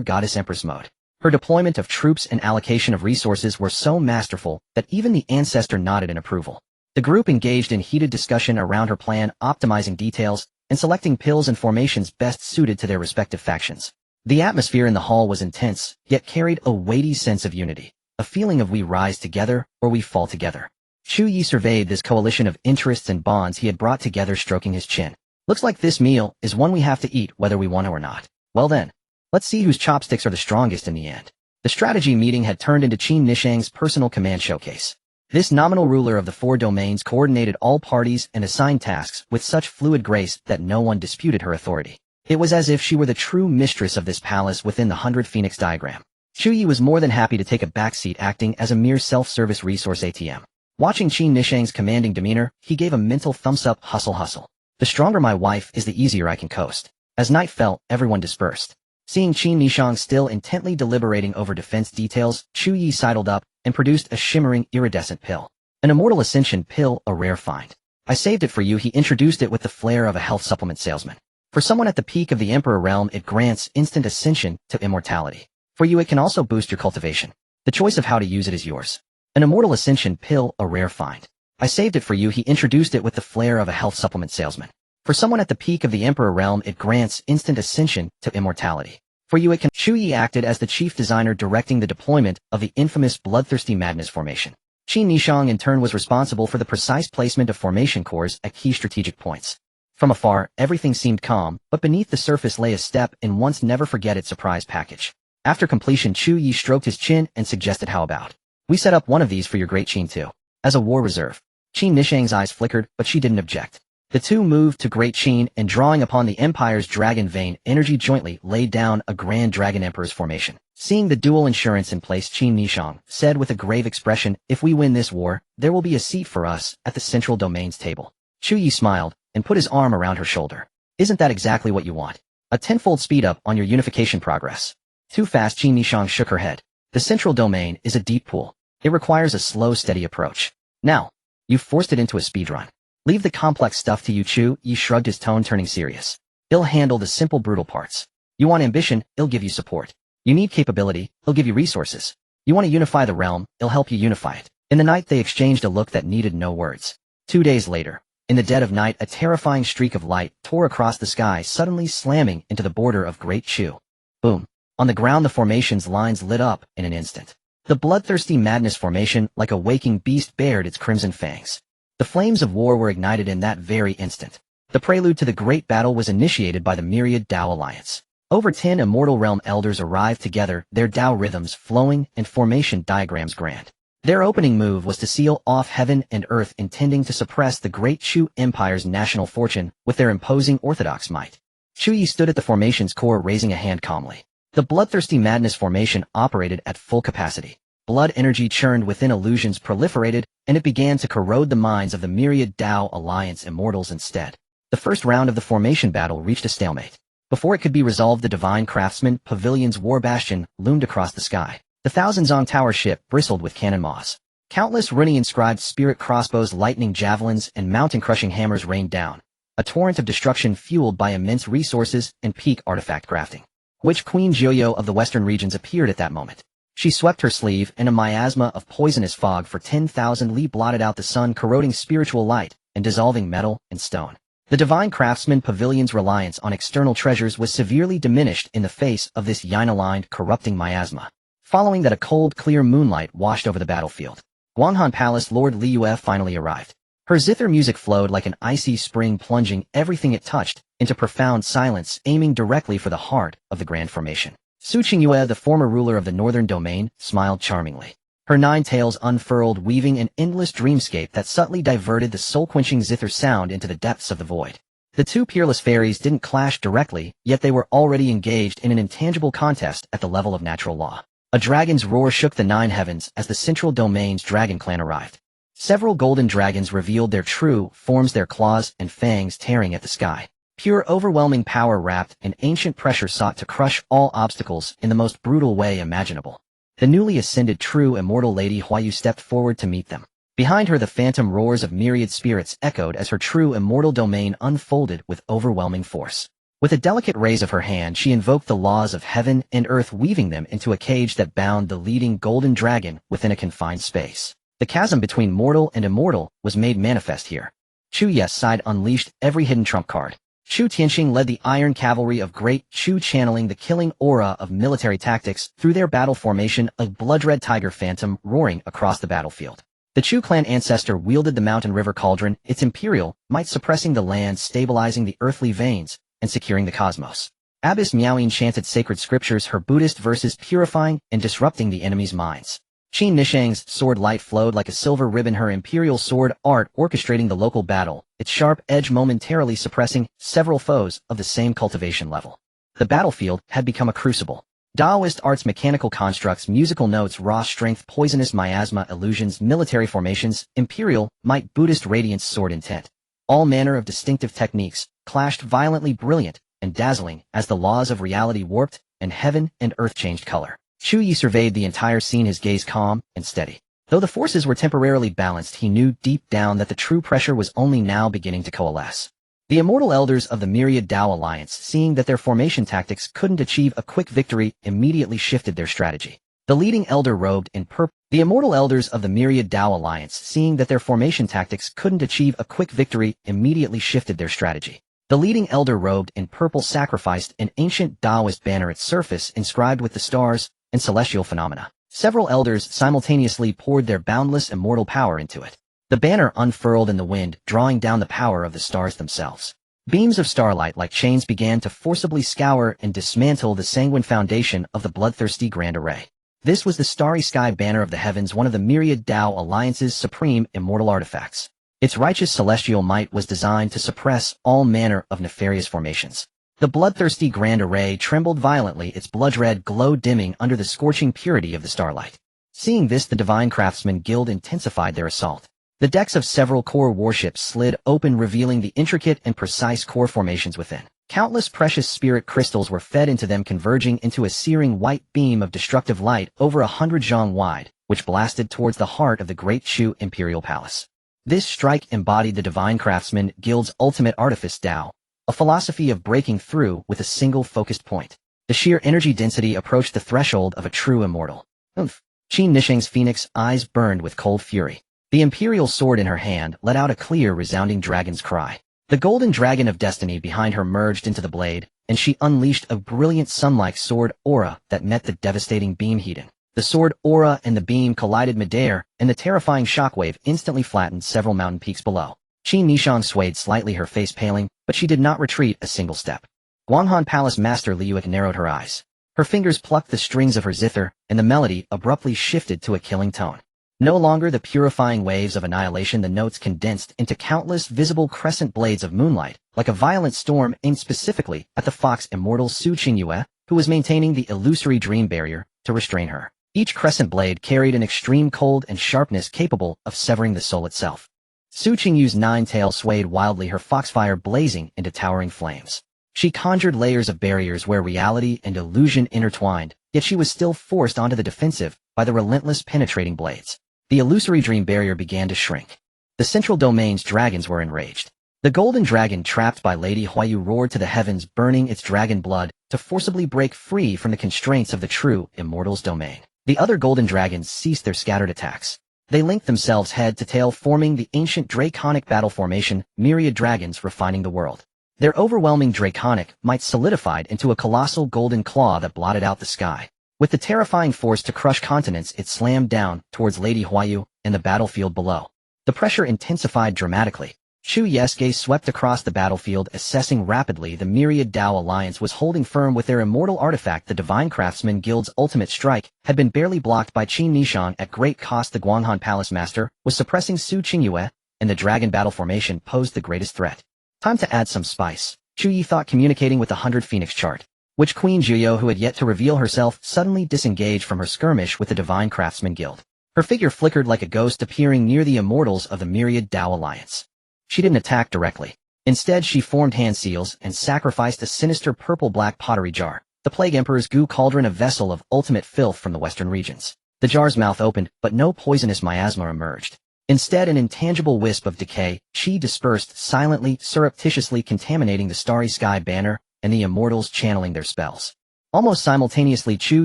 Goddess Empress mode. Her deployment of troops and allocation of resources were so masterful that even the ancestor nodded in approval. The group engaged in heated discussion around her plan, optimizing details and selecting pills and formations best suited to their respective factions. The atmosphere in the hall was intense, yet carried a weighty sense of unity, a feeling of we rise together or we fall together. Chu Ye surveyed this coalition of interests and bonds he had brought together, stroking his chin. Looks like this meal is one we have to eat whether we want to or not. Well then, let's see whose chopsticks are the strongest in the end. The strategy meeting had turned into Qin Nishang's personal command showcase. This nominal ruler of the 4 domains coordinated all parties and assigned tasks with such fluid grace that no one disputed her authority. It was as if she were the true mistress of this palace within the 100 Phoenix diagram. Chu Ye was more than happy to take a backseat, acting as a mere self-service resource ATM. Watching Qin Nishang's commanding demeanor, he gave a mental thumbs-up. Hustle, hustle. The stronger my wife is, the easier I can coast. As night fell, everyone dispersed. Seeing Qin Nishang still intently deliberating over defense details, Chu Ye sidled up and produced a shimmering, iridescent pill. An immortal ascension pill, a rare find. I saved it for you. He introduced it with the flair of a health supplement salesman. For someone at the peak of the Emperor realm, it grants instant ascension to immortality. For you, it can also boost your cultivation. The choice of how to use it is yours. An immortal ascension pill, a rare find. I saved it for you. He introduced it with the flair of a health supplement salesman. For someone at the peak of the Emperor realm, it grants instant ascension to immortality. For you, it can. Chu Ye acted as the chief designer, directing the deployment of the infamous Bloodthirsty Madness formation. Qin Nishang in turn was responsible for the precise placement of formation cores at key strategic points. From afar, everything seemed calm, but beneath the surface lay a step and once never forget it surprise package. After completion, Chu Ye stroked his chin and suggested, how about we set up one of these for your great Qin too, as a war reserve. Qin Nishang's eyes flickered, but she didn't object. The two moved to Great Qin and, drawing upon the Empire's dragon vein energy, jointly laid down a Grand Dragon Emperor's formation. Seeing the dual insurance in place, Qin Nishang said with a grave expression, if we win this war, there will be a seat for us at the central domains table. Chu Ye smiled and put his arm around her shoulder. Isn't that exactly what you want? A tenfold speed up on your unification progress. Too fast. Qin Nishang shook her head. The central domain is a deep pool. It requires a slow, steady approach. Now, you've forced it into a speedrun. Leave the complex stuff to you. Chu Ye shrugged, his tone turning serious. He'll handle the simple, brutal parts. You want ambition, he'll give you support. You need capability, he'll give you resources. You want to unify the realm, he'll help you unify it. In the night they exchanged a look that needed no words. 2 days later, in the dead of night, a terrifying streak of light tore across the sky, suddenly slamming into the border of Great Chu. Boom. On the ground, the formation's lines lit up in an instant. The Bloodthirsty Madness formation, like a waking beast, bared its crimson fangs. The flames of war were ignited in that very instant. The prelude to the great battle was initiated by the myriad Dao Alliance. Over 10 Immortal Realm elders arrived together, their Dao rhythms flowing and formation diagrams grand. Their opening move was to seal off heaven and earth, intending to suppress the Great Chu Empire's national fortune with their imposing orthodox might. Chu Ye stood at the formation's core, raising a hand calmly. The Bloodthirsty Madness formation operated at full capacity. Blood energy churned within, illusions proliferated, and it began to corrode the minds of the myriad Dao Alliance immortals instead. The first round of the formation battle reached a stalemate. Before it could be resolved, the divine craftsman pavilion's war bastion loomed across the sky. The thousand-zong tower ship bristled with cannon moss. Countless runi-inscribed spirit crossbows, lightning javelins, and mountain-crushing hammers rained down, a torrent of destruction fueled by immense resources and peak artifact crafting. Witch Queen Chu Ye of the western regions appeared at that moment. She swept her sleeve, and a miasma of poisonous fog for 10,000 li blotted out the sun, corroding spiritual light and dissolving metal and stone. The divine craftsman pavilion's reliance on external treasures was severely diminished in the face of this yin-aligned, corrupting miasma. Following that, a cold, clear moonlight washed over the battlefield. Guanghan Palace Lord Liu finally arrived. Her zither music flowed like an icy spring, plunging everything it touched into profound silence, aiming directly for the heart of the grand formation. Su Qingyue, the former ruler of the northern domain, smiled charmingly. Her 9 tails unfurled, weaving an endless dreamscape that subtly diverted the soul-quenching zither sound into the depths of the void. The 2 peerless fairies didn't clash directly, yet they were already engaged in an intangible contest at the level of natural law. A dragon's roar shook the 9 heavens as the central domain's dragon clan arrived. Several golden dragons revealed their true forms, their claws and fangs tearing at the sky. Pure, overwhelming power wrapped in ancient pressure sought to crush all obstacles in the most brutal way imaginable. The newly ascended true immortal Lady Huayu stepped forward to meet them. Behind her, the phantom roars of myriad spirits echoed as her true immortal domain unfolded with overwhelming force. With a delicate raise of her hand, she invoked the laws of heaven and earth, weaving them into a cage that bound the leading golden dragon within a confined space. The chasm between mortal and immortal was made manifest here. Chu Ye's side unleashed every hidden trump card. Chu Tianxing led the iron cavalry of Great Chu, channeling the killing aura of military tactics through their battle formation, a blood-red tiger phantom roaring across the battlefield. The Chu clan ancestor wielded the mountain river cauldron, its imperial might suppressing the land, stabilizing the earthly veins, and securing the cosmos. Abbess Miaoyin chanted sacred scriptures, her Buddhist verses purifying and disrupting the enemy's minds. Qin Nishang's sword light flowed like a silver ribbon, her imperial sword art orchestrating the local battle, its sharp edge momentarily suppressing several foes of the same cultivation level. The battlefield had become a crucible. Daoist arts, mechanical constructs, musical notes, raw strength, poisonous miasma, illusions, military formations, imperial might, Buddhist radiance, sword intent. All manner of distinctive techniques clashed, violently brilliant and dazzling as the laws of reality warped and heaven and earth changed color. Chu Ye surveyed the entire scene, his gaze calm and steady. Though the forces were temporarily balanced, he knew deep down that the true pressure was only now beginning to coalesce. The immortal elders of the Myriad Dao Alliance, seeing that their formation tactics couldn't achieve a quick victory, immediately shifted their strategy. The leading elder robed in purple. The immortal elders of the Myriad Dao Alliance, seeing that their formation tactics couldn't achieve a quick victory, immediately shifted their strategy. The leading elder robed in purple sacrificed an ancient Taoist banner, its surface inscribed with the stars and celestial phenomena. Several elders simultaneously poured their boundless immortal power into it. The banner unfurled in the wind, drawing down the power of the stars themselves. Beams of starlight like chains began to forcibly scour and dismantle the sanguine foundation of the bloodthirsty grand array. This was the starry sky banner of the heavens, one of the Myriad Dao Alliance's supreme immortal artifacts. Its righteous celestial might was designed to suppress all manner of nefarious formations. The bloodthirsty grand array trembled violently, its blood-red glow dimming under the scorching purity of the starlight. Seeing this, the Divine Craftsman Guild intensified their assault. The decks of several core warships slid open, revealing the intricate and precise core formations within. Countless precious spirit crystals were fed into them, converging into a searing white beam of destructive light over 100 zhang wide, which blasted towards the heart of the Great Chu Imperial Palace. This strike embodied the Divine Craftsman Guild's ultimate artifice, Dao, a philosophy of breaking through with a single focused point. The sheer energy density approached the threshold of a true immortal. Qin Nishang's phoenix eyes burned with cold fury. The imperial sword in her hand let out a clear, resounding dragon's cry. The golden dragon of destiny behind her merged into the blade, and she unleashed a brilliant sun-like sword aura that met the devastating beam heat. The sword aura and the beam collided midair, and the terrifying shockwave instantly flattened several mountain peaks below. Qin Nishang swayed slightly, her face paling, but she did not retreat a single step. Guanghan Palace Master Liu narrowed her eyes. Her fingers plucked the strings of her zither, and the melody abruptly shifted to a killing tone. No longer the purifying waves of annihilation, the notes condensed into countless visible crescent blades of moonlight, like a violent storm aimed specifically at the fox immortal Su Qingyue, who was maintaining the illusory dream barrier to restrain her. Each crescent blade carried an extreme cold and sharpness capable of severing the soul itself. Su Qingyue's 9 tails swayed wildly, her foxfire blazing into towering flames. She conjured layers of barriers where reality and illusion intertwined, yet she was still forced onto the defensive by the relentless penetrating blades. The illusory dream barrier began to shrink. The central domain's dragons were enraged. The golden dragon trapped by Lady Huayu roared to the heavens, burning its dragon blood to forcibly break free from the constraints of the true immortal's domain. The other golden dragons ceased their scattered attacks. They linked themselves head to tail, forming the ancient draconic battle formation, myriad dragons refining the world. Their overwhelming draconic might solidified into a colossal golden claw that blotted out the sky. With the terrifying force to crush continents, it slammed down towards Lady Huayu and the battlefield below. The pressure intensified dramatically. Chu Ye's gaze swept across the battlefield, assessing rapidly. The myriad Dao Alliance was holding firm with their immortal artifact. The Divine Craftsman Guild's ultimate strike had been barely blocked by Qin Nishang at great cost. The Guanghan Palace Master was suppressing Su Qingyue, and the Dragon Battle Formation posed the greatest threat. Time to add some spice, Chu Ye thought, communicating with the 100 Phoenix chart. Which Queen Juyo, who had yet to reveal herself, suddenly disengaged from her skirmish with the Divine Craftsman Guild. Her figure flickered like a ghost, appearing near the immortals of the myriad Dao Alliance. She didn't attack directly. Instead, she formed hand seals and sacrificed a sinister purple-black pottery jar, the Plague Emperor's goo cauldron, a vessel of ultimate filth from the western regions. The jar's mouth opened, but no poisonous miasma emerged. Instead, an intangible wisp of decay, she dispersed silently, surreptitiously contaminating the starry sky banner and the immortals channeling their spells. Almost simultaneously, Chu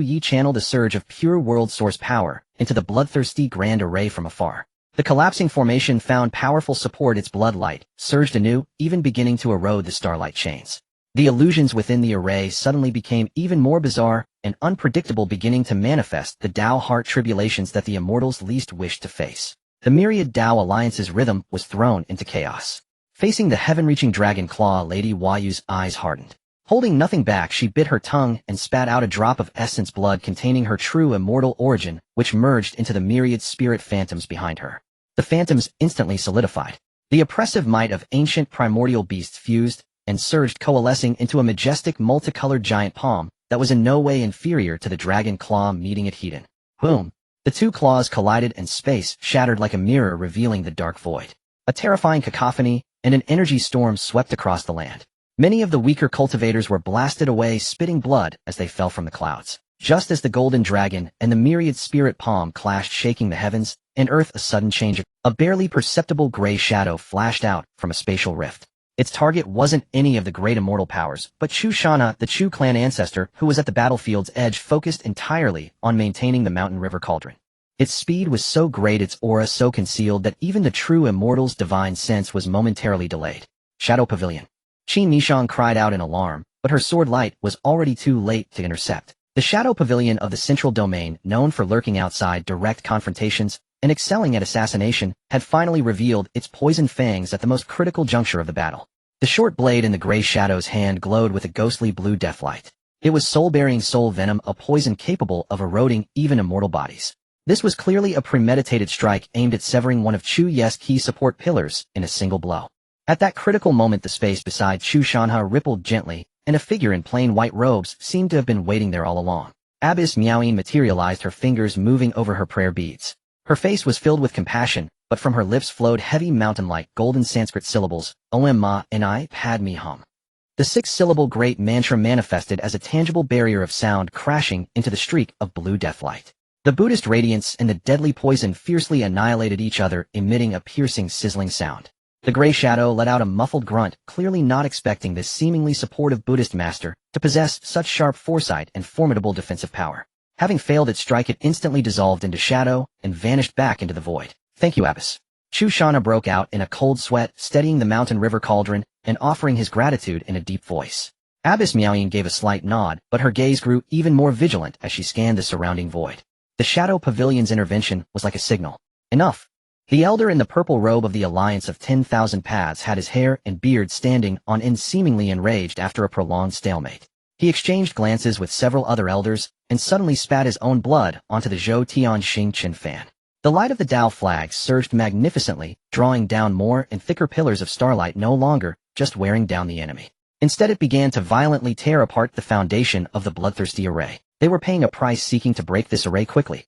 Ye channeled a surge of pure world source power into the bloodthirsty grand array from afar. The collapsing formation found powerful support. Its blood light surged anew, even beginning to erode the starlight chains. The illusions within the array suddenly became even more bizarre and unpredictable, beginning to manifest the Dao heart tribulations that the immortals least wished to face. The myriad Dao Alliance's rhythm was thrown into chaos. Facing the heaven-reaching dragon claw, Lady Huayu's eyes hardened. Holding nothing back, she bit her tongue and spat out a drop of essence blood containing her true immortal origin, which merged into the myriad spirit phantoms behind her. The phantoms instantly solidified. The oppressive might of ancient primordial beasts fused and surged, coalescing into a majestic multicolored giant palm that was in no way inferior to the dragon claw meeting it heat in. Boom! The two claws collided and space shattered like a mirror, revealing the dark void. A terrifying cacophony and an energy storm swept across the land. Many of the weaker cultivators were blasted away, spitting blood as they fell from the clouds. Just as the golden dragon and the myriad spirit palm clashed, shaking the heavens and earth, a sudden change. A barely perceptible gray shadow flashed out from a spatial rift. Its target wasn't any of the great immortal powers, but Chu Shana, the Chu clan ancestor, who was at the battlefield's edge, focused entirely on maintaining the mountain river cauldron. Its speed was so great, its aura so concealed, that even the true immortal's divine sense was momentarily delayed. Shadow Pavilion. Qin Nishang cried out in alarm, but her sword light was already too late to intercept. The Shadow Pavilion of the central domain, known for lurking outside direct confrontations and excelling at assassination, had finally revealed its poisoned fangs at the most critical juncture of the battle. The short blade in the gray shadow's hand glowed with a ghostly blue deathlight. It was soul-bearing soul venom, a poison capable of eroding even immortal bodies. This was clearly a premeditated strike aimed at severing one of Chu Ye's key support pillars in a single blow. At that critical moment, the space beside Chu Shanha rippled gently, and a figure in plain white robes seemed to have been waiting there all along. Abbess Miaoyin materialized, her fingers moving over her prayer beads. Her face was filled with compassion, but from her lips flowed heavy mountain-like golden Sanskrit syllables, Om Ma and I Padme Hum. The six-syllable great mantra manifested as a tangible barrier of sound, crashing into the streak of blue deathlight. The Buddhist radiance and the deadly poison fiercely annihilated each other, emitting a piercing, sizzling sound. The gray shadow let out a muffled grunt, clearly not expecting this seemingly supportive Buddhist master to possess such sharp foresight and formidable defensive power. Having failed its strike, it instantly dissolved into shadow and vanished back into the void. Thank you, Abbess. Chu Shana broke out in a cold sweat, steadying the mountain river cauldron and offering his gratitude in a deep voice. Abbess Miaoyin gave a slight nod, but her gaze grew even more vigilant as she scanned the surrounding void. The Shadow Pavilion's intervention was like a signal. Enough. The elder in the purple robe of the Alliance of 10,000 Paths had his hair and beard standing on end, seemingly enraged after a prolonged stalemate. He exchanged glances with several other elders and suddenly spat his own blood onto the Zhou Tian Xing Chen fan. The light of the Dao flag surged magnificently, drawing down more and thicker pillars of starlight, no longer just wearing down the enemy. Instead, it began to violently tear apart the foundation of the bloodthirsty array. They were paying a price seeking to break this array quickly.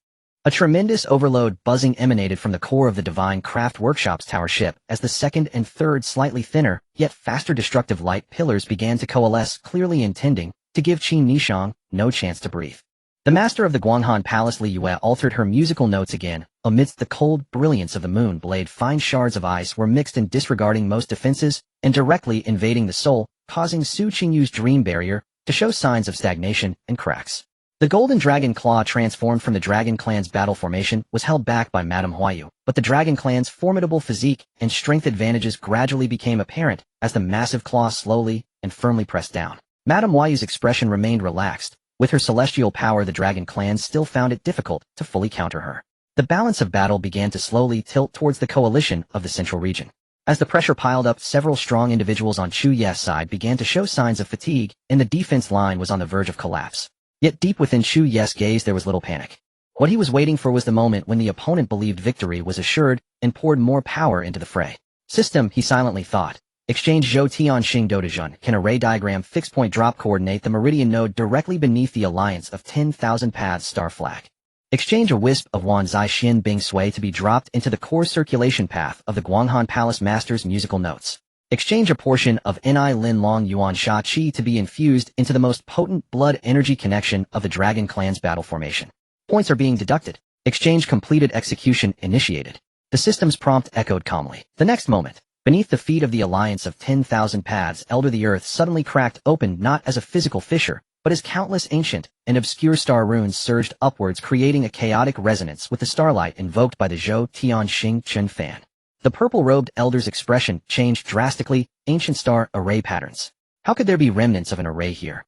A tremendous overload buzzing emanated from the core of the Divine Craft Workshop's tower ship as the second and third slightly thinner, yet faster destructive light pillars began to coalesce, clearly intending to give Qin Nishang no chance to breathe. The master of the Guanghan Palace Li Yue altered her musical notes again. Amidst the cold brilliance of the moon blade, fine shards of ice were mixed in, disregarding most defenses and directly invading the soul, causing Su Qingyu's dream barrier to show signs of stagnation and cracks. The golden dragon claw, transformed from the dragon clan's battle formation, was held back by Madame Huayu, but the dragon clan's formidable physique and strength advantages gradually became apparent as the massive claw slowly and firmly pressed down. Madame Huayu's expression remained relaxed. With her celestial power, the dragon clan still found it difficult to fully counter her. The balance of battle began to slowly tilt towards the coalition of the central region. As the pressure piled up, several strong individuals on Chu Ye's side began to show signs of fatigue, and the defense line was on the verge of collapse. Yet deep within Chu Ye's gaze there was little panic. What he was waiting for was the moment when the opponent believed victory was assured and poured more power into the fray. System, he silently thought. Exchange Zhou Tianxing Dodajun. Can array diagram fixed point drop coordinate the meridian node directly beneath the alliance of 10,000 paths star flag. Exchange a wisp of Wanzai Xin Bing Sui to be dropped into the core circulation path of the Guanghan Palace Master's musical notes. Exchange a portion of Ni Lin Long Yuan Sha Qi to be infused into the most potent blood energy connection of the Dragon Clan's battle formation. Points are being deducted. Exchange completed. Execution initiated. The system's prompt echoed calmly. The next moment, beneath the feet of the alliance of 10,000 paths elder, the earth suddenly cracked open, not as a physical fissure, but as countless ancient and obscure star runes surged upwards, creating a chaotic resonance with the starlight invoked by the Zhou Tianxing Chen Fan. The purple-robed elder's expression changed drastically. Ancient star array patterns. How could there be remnants of an array here?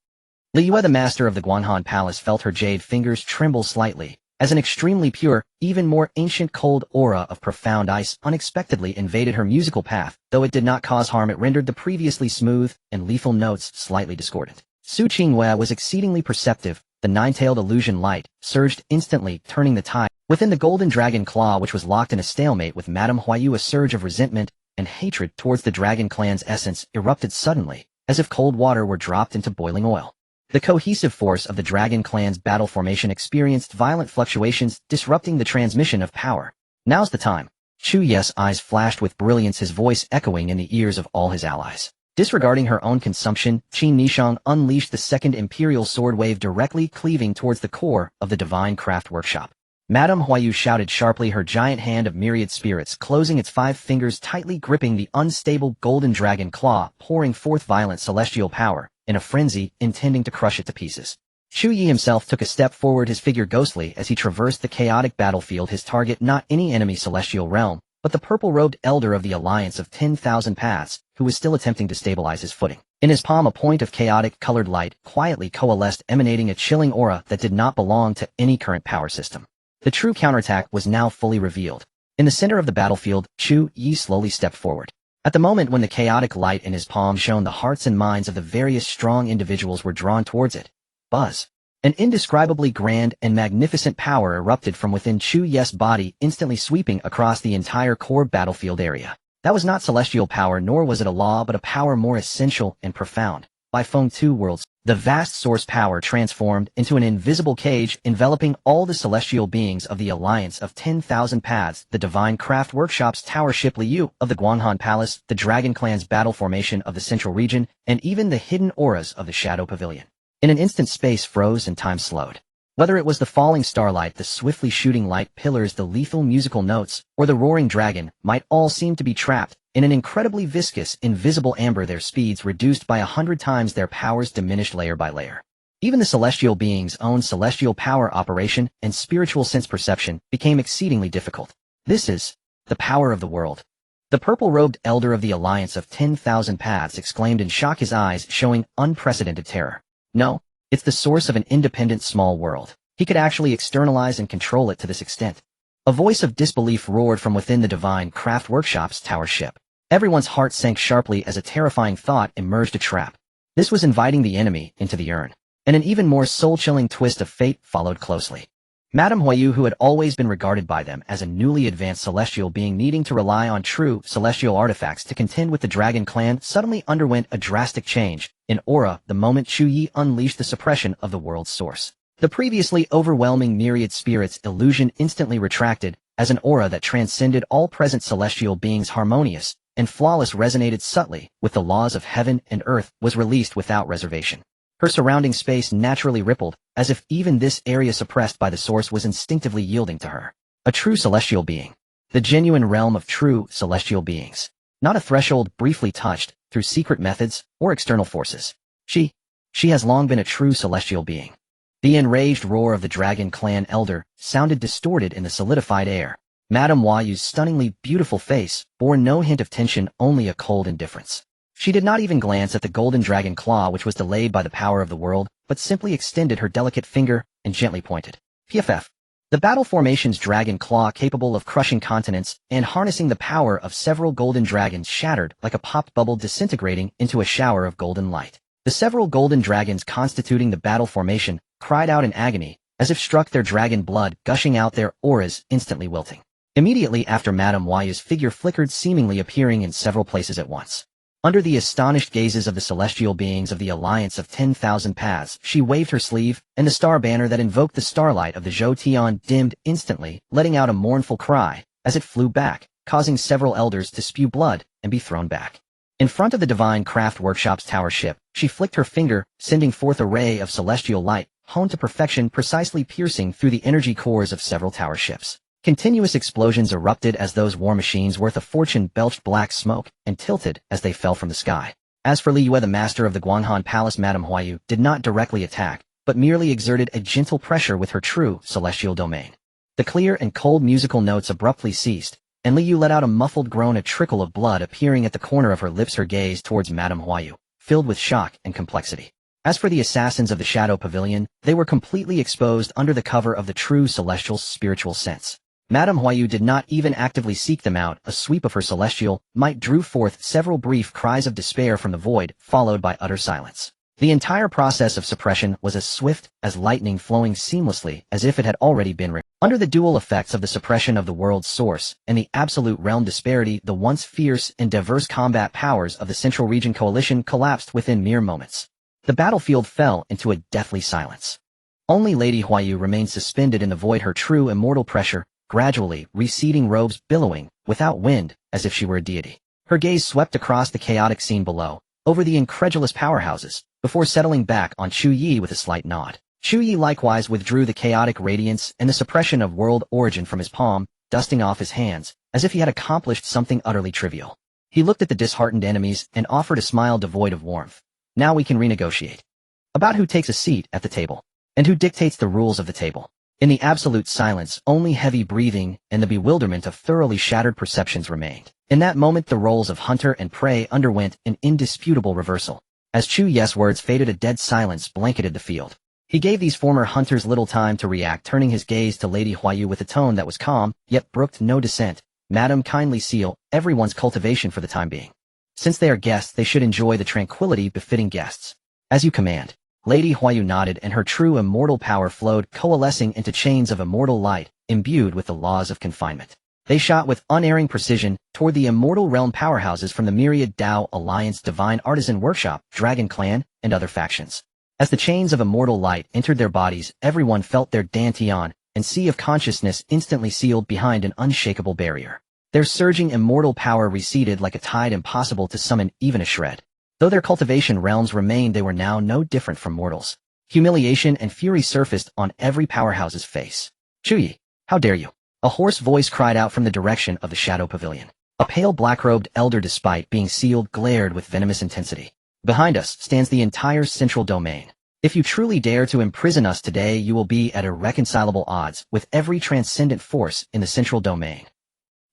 Li Yue, the master of the Guanghan Palace, felt her jade fingers tremble slightly, as an extremely pure, even more ancient cold aura of profound ice unexpectedly invaded her musical path. Though it did not cause harm, it rendered the previously smooth and lethal notes slightly discordant. Su Qingyue was exceedingly perceptive. The nine-tailed illusion light surged instantly, turning the tide. Within the golden dragon claw, which was locked in a stalemate with Madame Huayu, a surge of resentment and hatred towards the dragon clan's essence erupted suddenly, as if cold water were dropped into boiling oil. The cohesive force of the dragon clan's battle formation experienced violent fluctuations, disrupting the transmission of power. Now's the time. Chu Ye's eyes flashed with brilliance, his voice echoing in the ears of all his allies. Disregarding her own consumption, Qin Nishang unleashed the second imperial sword wave, directly cleaving towards the core of the Divine Craft Workshop. Madame Huayu shouted sharply, her giant hand of myriad spirits closing its 5 fingers, tightly gripping the unstable golden dragon claw, pouring forth violent celestial power, in a frenzy, intending to crush it to pieces. Chu Ye himself took a step forward, his figure ghostly as he traversed the chaotic battlefield, his target not any enemy celestial realm, but the purple-robed elder of the alliance of 10,000 paths, who was still attempting to stabilize his footing. In his palm, a point of chaotic-colored light quietly coalesced, emanating a chilling aura that did not belong to any current power system. The true counterattack was now fully revealed. In the center of the battlefield, Chu Ye slowly stepped forward. At the moment when the chaotic light in his palm shone, the hearts and minds of the various strong individuals were drawn towards it. Buzz. An indescribably grand and magnificent power erupted from within Chu Ye's body, instantly sweeping across the entire core battlefield area. That was not celestial power, nor was it a law, but a power more essential and profound. By Feng Two Worlds, the vast source power transformed into an invisible cage, enveloping all the celestial beings of the alliance of 10,000 paths, the Divine Craft Workshop's tower ship Li Yu of the Guanghan Palace, the Dragon Clan's battle formation of the Central Region, and even the hidden auras of the Shadow Pavilion. In an instant, space froze and time slowed. Whether it was the falling starlight, the swiftly shooting light pillars, the lethal musical notes, or the roaring dragon, might all seem to be trapped in an incredibly viscous, invisible amber, their speeds reduced by 100 times, their powers diminished layer by layer. Even the celestial beings' own celestial power operation and spiritual sense perception became exceedingly difficult. This is the power of the world. The purple-robed elder of the alliance of 10,000 paths exclaimed in shock, his eyes showing unprecedented terror. No, it's the source of an independent small world. He could actually externalize and control it to this extent. A voice of disbelief roared from within the Divine Craft Workshop's tower ship. Everyone's heart sank sharply as a terrifying thought emerged: a trap. This was inviting the enemy into the urn. And an even more soul-chilling twist of fate followed closely. Madame Huayu, who had always been regarded by them as a newly advanced celestial being needing to rely on true celestial artifacts to contend with the Dragon Clan, suddenly underwent a drastic change in aura the moment Chu Ye unleashed the suppression of the world's source. The previously overwhelming myriad spirits illusion instantly retracted as an aura that transcended all present celestial beings, harmonious and flawless, resonated subtly with the laws of heaven and earth, was released without reservation. Her surrounding space naturally rippled, as if even this area suppressed by the source was instinctively yielding to her. A true celestial being. The genuine realm of true celestial beings. Not a threshold briefly touched through secret methods or external forces. She has long been a true celestial being. The enraged roar of the dragon clan elder sounded distorted in the solidified air. Madame Huayu's stunningly beautiful face bore no hint of tension, only a cold indifference. She did not even glance at the golden dragon claw, which was delayed by the power of the world, but simply extended her delicate finger and gently pointed. PFF. The battle formation's dragon claw, capable of crushing continents and harnessing the power of several golden dragons, shattered like a popped bubble, disintegrating into a shower of golden light. The several golden dragons constituting the battle formation cried out in agony, as if struck, their dragon blood gushing out, their auras instantly wilting. Immediately after, Madame Huayu's figure flickered, seemingly appearing in several places at once. Under the astonished gazes of the celestial beings of the Alliance of 10,000 Paths, she waved her sleeve, and the star banner that invoked the starlight of the Zhou Tian dimmed instantly, letting out a mournful cry as it flew back, causing several elders to spew blood and be thrown back. In front of the Divine Craft Workshop's tower ship, she flicked her finger, sending forth a ray of celestial light, honed to perfection, precisely piercing through the energy cores of several tower ships. Continuous explosions erupted as those war machines worth a fortune belched black smoke and tilted as they fell from the sky. As for Li Yue, the master of the Guanghan Palace, Madame Huayu did not directly attack, but merely exerted a gentle pressure with her true celestial domain. The clear and cold musical notes abruptly ceased, and Li Yu let out a muffled groan, a trickle of blood appearing at the corner of her lips, her gaze towards Madame Huayu, filled with shock and complexity. As for the assassins of the Shadow Pavilion, they were completely exposed under the cover of the true celestial spiritual sense. Madame Huayu did not even actively seek them out. A sweep of her celestial might drew forth several brief cries of despair from the void, followed by utter silence. The entire process of suppression was as swift as lightning, flowing seamlessly as if it had already been under the dual effects of the suppression of the world's source and the absolute realm disparity. The once fierce and diverse combat powers of the Central Region Coalition collapsed within mere moments. The battlefield fell into a deathly silence. Only Lady Huayu remained suspended in the void, her true immortal pressure gradually receding, robes billowing without wind, as if she were a deity. Her gaze swept across the chaotic scene below, over the incredulous powerhouses, before settling back on Chu Ye with a slight nod. Chu Ye likewise withdrew the chaotic radiance and the suppression of world origin from his palm, dusting off his hands, as if he had accomplished something utterly trivial. He looked at the disheartened enemies and offered a smile devoid of warmth. Now we can renegotiate. About who takes a seat at the table, and who dictates the rules of the table. In the absolute silence, only heavy breathing and the bewilderment of thoroughly shattered perceptions remained. In that moment, the roles of hunter and prey underwent an indisputable reversal. As Chu Ye's words faded, a dead silence blanketed the field. He gave these former hunters little time to react, turning his gaze to Lady Huayu with a tone that was calm, yet brooked no dissent. Madam, kindly seal everyone's cultivation for the time being. Since they are guests, they should enjoy the tranquility befitting guests. As you command. Lady Huayu nodded, and her true immortal power flowed, coalescing into chains of immortal light, imbued with the laws of confinement. They shot with unerring precision toward the immortal realm powerhouses from the myriad Dao Alliance, Divine Artisan Workshop, Dragon Clan, and other factions. As the chains of immortal light entered their bodies, everyone felt their dantian and sea of consciousness instantly sealed behind an unshakable barrier. Their surging immortal power receded like a tide, impossible to summon even a shred. Though their cultivation realms remained, they were now no different from mortals. Humiliation and fury surfaced on every powerhouse's face. Chu Ye, how dare you? A hoarse voice cried out from the direction of the Shadow Pavilion. A pale black-robed elder, despite being sealed, glared with venomous intensity. Behind us stands the entire central domain. If you truly dare to imprison us today, you will be at irreconcilable odds with every transcendent force in the central domain.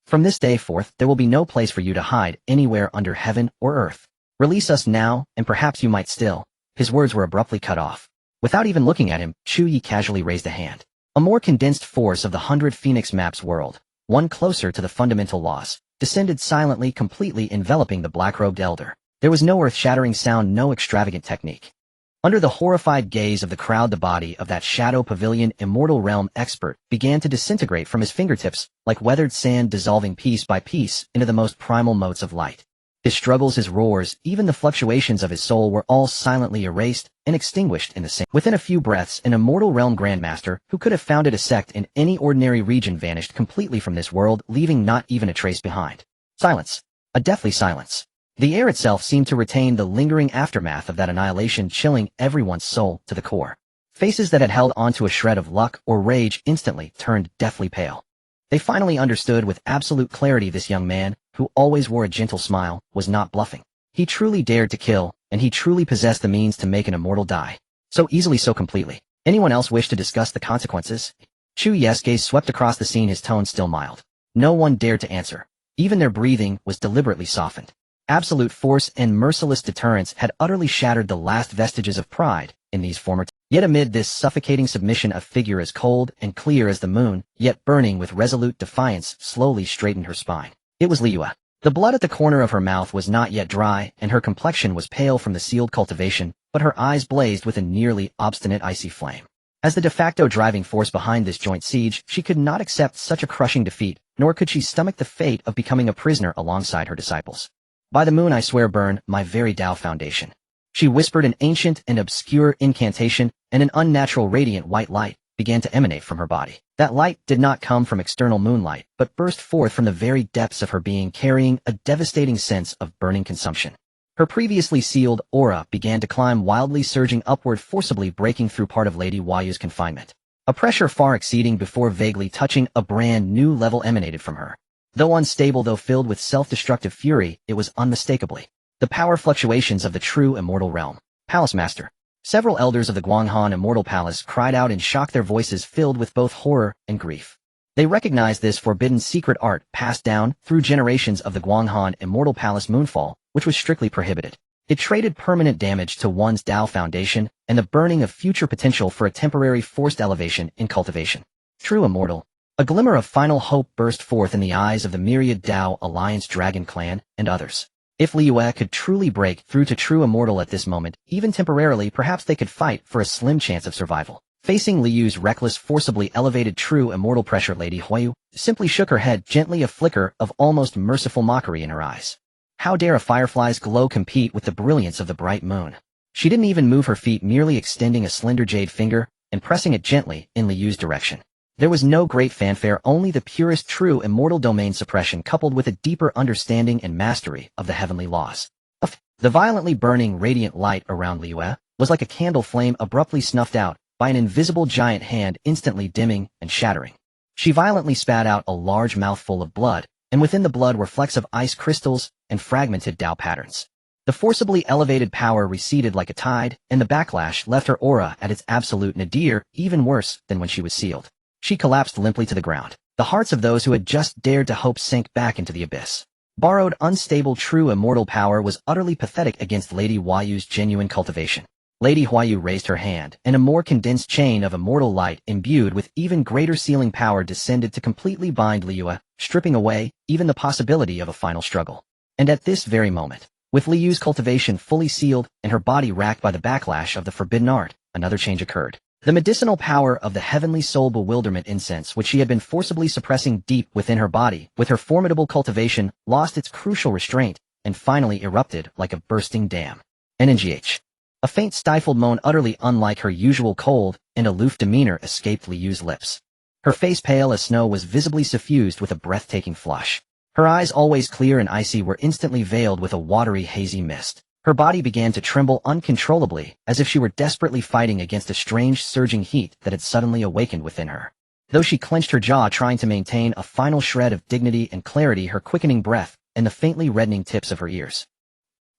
From this day forth, there will be no place for you to hide anywhere under heaven or earth. Release us now, and perhaps you might still. His words were abruptly cut off. Without even looking at him, Chu Ye casually raised a hand. A more condensed force of the 100 Phoenix Maps world, one closer to the fundamental laws, descended silently, completely enveloping the black-robed elder. There was no earth-shattering sound, no extravagant technique. Under the horrified gaze of the crowd, the body of that Shadow Pavilion immortal realm expert began to disintegrate from his fingertips, like weathered sand, dissolving piece by piece into the most primal motes of light. His struggles, his roars, even the fluctuations of his soul were all silently erased and extinguished in the same. Within a few breaths, an immortal realm grandmaster who could have founded a sect in any ordinary region vanished completely from this world, leaving not even a trace behind. Silence. A deathly silence. The air itself seemed to retain the lingering aftermath of that annihilation, chilling everyone's soul to the core. Faces that had held onto a shred of luck or rage instantly turned deathly pale. They finally understood with absolute clarity this young man, who always wore a gentle smile, was not bluffing. He truly dared to kill, and he truly possessed the means to make an immortal die. So easily, so completely. Anyone else wish to discuss the consequences? Chu Ye's gaze swept across the scene, his tone still mild. No one dared to answer. Even their breathing was deliberately softened. Absolute force and merciless deterrence had utterly shattered the last vestiges of pride in these former times. Yet amid this suffocating submission, a figure as cold and clear as the moon, yet burning with resolute defiance, slowly straightened her spine. It was Liyue. The blood at the corner of her mouth was not yet dry, and her complexion was pale from the sealed cultivation, but her eyes blazed with a nearly obstinate icy flame. As the de facto driving force behind this joint siege, she could not accept such a crushing defeat, nor could she stomach the fate of becoming a prisoner alongside her disciples. By the moon I swear, burn my very Dao foundation. She whispered an ancient and obscure incantation, and an unnatural radiant white light began to emanate from her body. That light did not come from external moonlight, but burst forth from the very depths of her being, carrying a devastating sense of burning consumption. Her previously sealed aura began to climb wildly, surging upward, forcibly breaking through part of Lady Huayu's confinement. A pressure far exceeding before vaguely touching a brand new level emanated from her. Though unstable, though filled with self-destructive fury, it was unmistakably the power fluctuations of the true immortal realm. Palace Master. Several elders of the Guanghan Immortal Palace cried out in shock, their voices filled with both horror and grief. They recognized this forbidden secret art passed down through generations of the Guanghan Immortal Palace moonfall, which was strictly prohibited. It traded permanent damage to one's Dao foundation and the burning of future potential for a temporary forced elevation in cultivation. True immortal. A glimmer of final hope burst forth in the eyes of the myriad Dao Alliance Dragon Clan and others. If Liyue could truly break through to true immortal at this moment, even temporarily, perhaps they could fight for a slim chance of survival. Facing Liyue's reckless, forcibly elevated true immortal pressure, Lady Huayu simply shook her head gently, a flicker of almost merciful mockery in her eyes. How dare a firefly's glow compete with the brilliance of the bright moon? She didn't even move her feet, merely extending a slender jade finger and pressing it gently in Liyue's direction. There was no great fanfare, only the purest true immortal domain suppression coupled with a deeper understanding and mastery of the heavenly laws. The violently burning radiant light around Liyue was like a candle flame abruptly snuffed out by an invisible giant hand, instantly dimming and shattering. She violently spat out a large mouthful of blood, and within the blood were flecks of ice crystals and fragmented Dao patterns. The forcibly elevated power receded like a tide, and the backlash left her aura at its absolute nadir, even worse than when she was sealed. She collapsed limply to the ground. The hearts of those who had just dared to hope sank back into the abyss. Borrowed, unstable, true immortal power was utterly pathetic against Lady Huayu's genuine cultivation. Lady Huayu raised her hand, and a more condensed chain of immortal light imbued with even greater sealing power descended to completely bind Liyue, stripping away even the possibility of a final struggle. And at this very moment, with Liyue's cultivation fully sealed and her body racked by the backlash of the forbidden art, another change occurred. The medicinal power of the heavenly soul bewilderment incense, which she had been forcibly suppressing deep within her body with her formidable cultivation, lost its crucial restraint and finally erupted like a bursting dam. NNGH. A faint stifled moan utterly unlike her usual cold and aloof demeanor escaped Liyue's lips. Her face, pale as snow, was visibly suffused with a breathtaking flush. Her eyes, always clear and icy, were instantly veiled with a watery, hazy mist. Her body began to tremble uncontrollably, as if she were desperately fighting against a strange surging heat that had suddenly awakened within her. Though she clenched her jaw, trying to maintain a final shred of dignity and clarity, her quickening breath and the faintly reddening tips of her ears,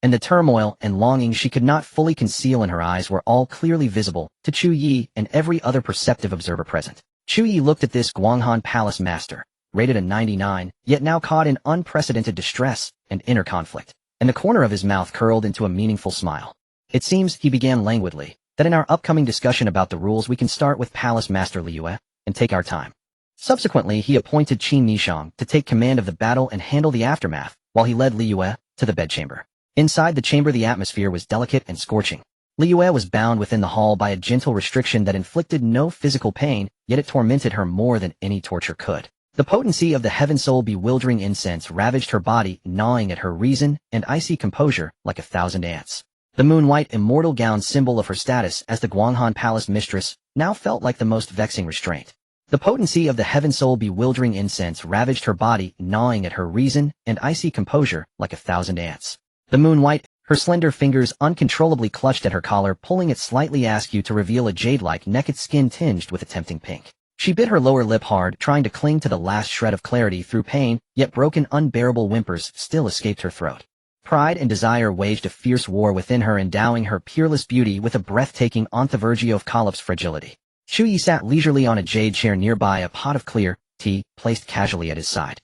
and the turmoil and longing she could not fully conceal in her eyes, were all clearly visible to Chu Ye and every other perceptive observer present. Chu Ye looked at this Guanghan Palace master, rated a 99, yet now caught in unprecedented distress and inner conflict, and the corner of his mouth curled into a meaningful smile. It seems, he began languidly, that in our upcoming discussion about the rules we can start with Palace Master Liyue and take our time. Subsequently, he appointed Qin Nishang to take command of the battle and handle the aftermath, while he led Liyue to the bedchamber. Inside the chamber, the atmosphere was delicate and scorching. Liyue was bound within the hall by a gentle restriction that inflicted no physical pain, yet it tormented her more than any torture could. The potency of the heaven soul bewildering incense ravaged her body, gnawing at her reason and icy composure like 1,000 ants. The moon-white immortal gown symbol of her status as the Guanghan Palace mistress now felt like the most vexing restraint. The potency of the heaven soul bewildering incense ravaged her body, gnawing at her reason and icy composure like 1,000 ants. The moon-white, her slender fingers uncontrollably clutched at her collar, pulling it slightly askew to reveal a jade-like naked skin tinged with a tempting pink. She bit her lower lip hard, trying to cling to the last shred of clarity through pain, yet broken unbearable whimpers still escaped her throat. Pride and desire waged a fierce war within her, endowing her peerless beauty with a breathtaking onthavergio of Calip's fragility. Chu Ye sat leisurely on a jade chair nearby, a pot of clear tea placed casually at his side.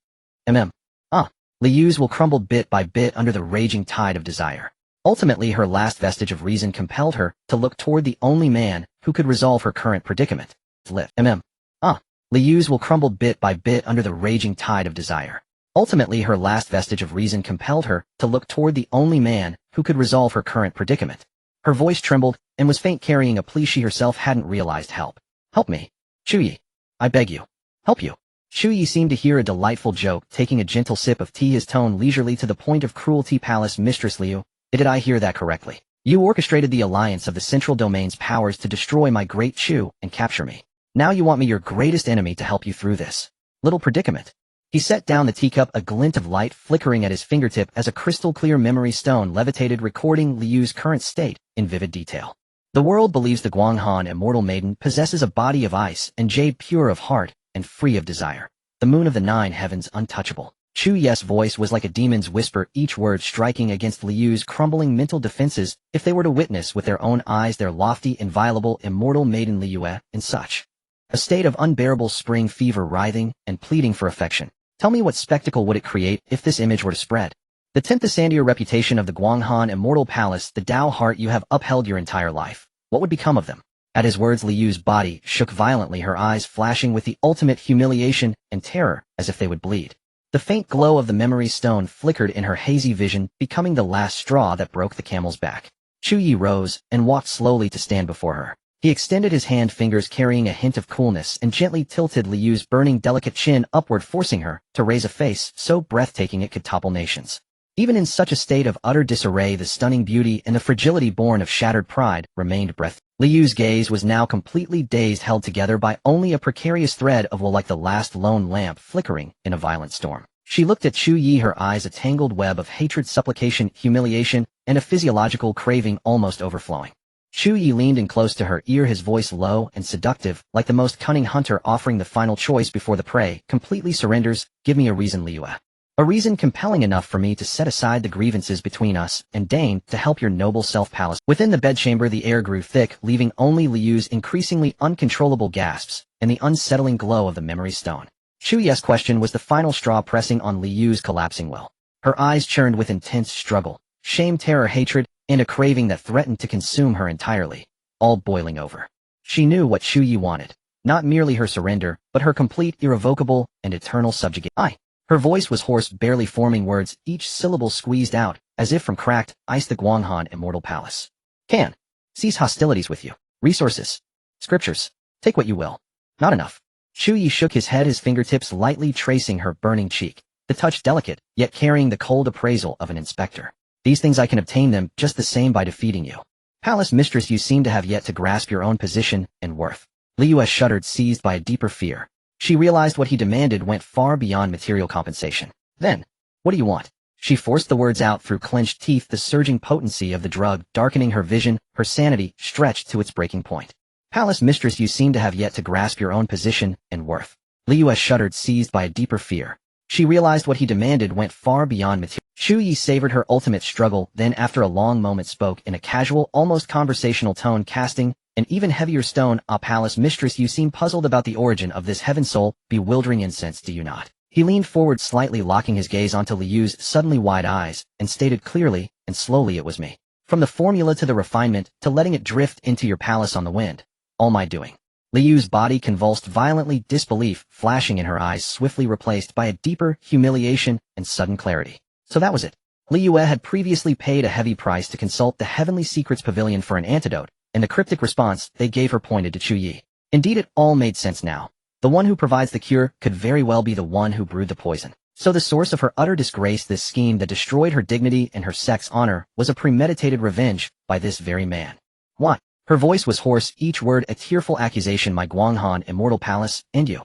Li Yu's will crumbled bit by bit under the raging tide of desire. Ultimately, her last vestige of reason compelled her to look toward the only man who could resolve her current predicament. Li Yu's will crumbled bit by bit under the raging tide of desire. Ultimately, her last vestige of reason compelled her to look toward the only man who could resolve her current predicament. Her voice trembled and was faint, carrying a plea she herself hadn't realized. Help. Help me. Chu Ye. I beg you. Help you. Chu Ye seemed to hear a delightful joke, taking a gentle sip of tea, his tone leisurely to the point of cruelty. Palace Mistress Liu, did I hear that correctly? You orchestrated the alliance of the Central Domain's powers to destroy my great Chu and capture me. Now you want me, your greatest enemy, to help you through this little predicament. He set down the teacup, a glint of light flickering at his fingertip as a crystal-clear memory stone levitated, recording Li Yu's current state in vivid detail. The world believes the Guanghan immortal maiden possesses a body of ice and jade, pure of heart and free of desire. The moon of the 9 heavens, untouchable. Chu Ye's voice was like a demon's whisper, each word striking against Li Yu's crumbling mental defenses if they were to witness with their own eyes their lofty, inviolable, immortal maiden Li Yue in such a state of unbearable spring fever, writhing and pleading for affection. Tell me, what spectacle would it create if this image were to spread? The 10th Sandia reputation of the Guanghan Immortal Palace, the Dao heart you have upheld your entire life. What would become of them? At his words, Li Yu's body shook violently, her eyes flashing with the ultimate humiliation and terror as if they would bleed. The faint glow of the memory stone flickered in her hazy vision, becoming the last straw that broke the camel's back. Chu Ye rose and walked slowly to stand before her. He extended his hand, fingers carrying a hint of coolness, and gently tilted Li Yu's burning, delicate chin upward, forcing her to raise a face so breathtaking it could topple nations. Even in such a state of utter disarray, the stunning beauty and the fragility born of shattered pride remained breathless. Li Yu's gaze was now completely dazed, held together by only a precarious thread of wool, like the last lone lamp flickering in a violent storm. She looked at Chu Ye, her eyes a tangled web of hatred, supplication, humiliation, and a physiological craving almost overflowing. Chu Ye leaned in close to her ear, his voice low and seductive, like the most cunning hunter offering the final choice before the prey completely surrenders. Give me a reason, Li Yue. A reason compelling enough for me to set aside the grievances between us and deign to help your noble self-palace. Within the bedchamber, the air grew thick, leaving only Li Yu's increasingly uncontrollable gasps and the unsettling glow of the memory stone. Chu Ye's question was the final straw, pressing on Li Yu's collapsing will. Her eyes churned with intense struggle, shame, terror, hatred, and a craving that threatened to consume her entirely, all boiling over. She knew what Chu Ye wanted, not merely her surrender, but her complete, irrevocable, and eternal subjugation. Her voice was hoarse, barely forming words, each syllable squeezed out, as if from cracked ice. The Guanghan Immortal Palace can cease hostilities with you. Resources, scriptures, take what you will. Not enough. Chu Ye shook his head, his fingertips lightly tracing her burning cheek, the touch delicate, yet carrying the cold appraisal of an inspector. These things, I can obtain them just the same by defeating you. Palace Mistress, you seem to have yet to grasp your own position and worth. Li Yue shuddered, seized by a deeper fear. She realized what he demanded went far beyond material compensation. Then, what do you want? She forced the words out through clenched teeth, the surging potency of the drug darkening her vision, her sanity stretched to its breaking point. Palace Mistress, you seem to have yet to grasp your own position and worth. Li Yue shuddered, seized by a deeper fear. She realized what he demanded went far beyond material. Chu Ye savored her ultimate struggle, then after a long moment spoke in a casual, almost conversational tone, casting an even heavier stone. Palace Mistress, you seem puzzled about the origin of this heaven soul bewildering incense, do you not? He leaned forward slightly, locking his gaze onto Li Yu's suddenly wide eyes, and stated clearly and slowly, it was me. From the formula to the refinement, to letting it drift into your palace on the wind. All my doing. Li Yu's body convulsed violently, disbelief flashing in her eyes, swiftly replaced by a deeper humiliation and sudden clarity. So that was it. Li Yue had previously paid a heavy price to consult the Heavenly Secrets Pavilion for an antidote, and the cryptic response they gave her pointed to Chu Ye. Indeed, it all made sense now. The one who provides the cure could very well be the one who brewed the poison. So the source of her utter disgrace, this scheme that destroyed her dignity and her sect's honor, was a premeditated revenge by this very man. What? Her voice was hoarse, each word a tearful accusation. My Guanghan immortal palace, and you.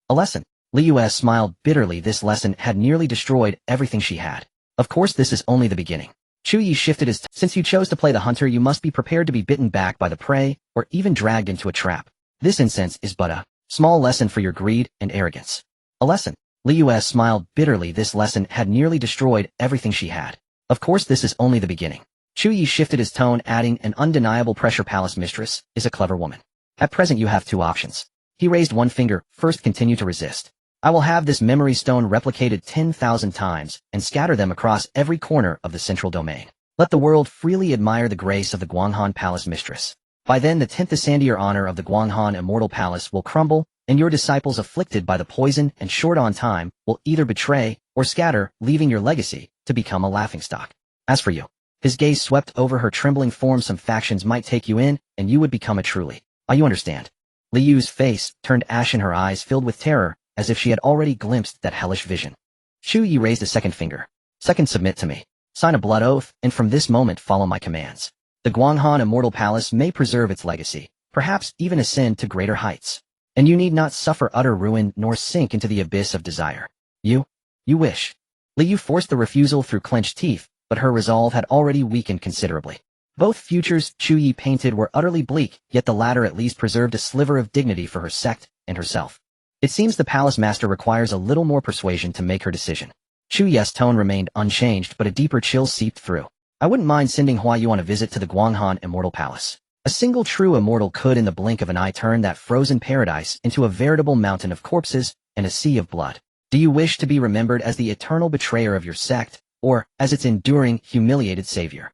A lesson. Li Yus smiled bitterly. This lesson had nearly destroyed everything she had. Of course this is only the beginning. Chu Ye shifted his since you chose to play the hunter, you must be prepared to be bitten back by the prey, or even dragged into a trap. This incense is but a small lesson for your greed and arrogance. A lesson. Li Yus smiled bitterly. This lesson had nearly destroyed everything she had. Of course this is only the beginning. Chu Ye shifted his tone, adding, an undeniable pressure. Palace mistress is a clever woman. At present you have two options. He raised one finger. First, continue to resist. I will have this memory stone replicated 10,000 times and scatter them across every corner of the central domain. Let the world freely admire the grace of the Guanghan Palace mistress. By then the 10th ascendier honor of the Guanghan Immortal Palace will crumble, and your disciples afflicted by the poison and short on time will either betray or scatter, leaving your legacy to become a laughingstock. As for you, his gaze swept over her trembling form. Some factions might take you in, and you would become a truly. You understand? Li Yu's face turned ashen, her eyes filled with terror, as if she had already glimpsed that hellish vision. Chu Ye raised a second finger. Second, submit to me. Sign a blood oath, and from this moment follow my commands. The Guanghan Immortal Palace may preserve its legacy, perhaps even ascend to greater heights. And you need not suffer utter ruin nor sink into the abyss of desire. You wish. Li Yu forced the refusal through clenched teeth, but her resolve had already weakened considerably. Both futures Chu Ye painted were utterly bleak, yet the latter at least preserved a sliver of dignity for her sect and herself. It seems the palace master requires a little more persuasion to make her decision. Chu Ye's tone remained unchanged, but a deeper chill seeped through. I wouldn't mind sending Hua Yu on a visit to the Guanghan Immortal Palace. A single true immortal could in the blink of an eye turn that frozen paradise into a veritable mountain of corpses and a sea of blood. Do you wish to be remembered as the eternal betrayer of your sect, or as its enduring, humiliated savior?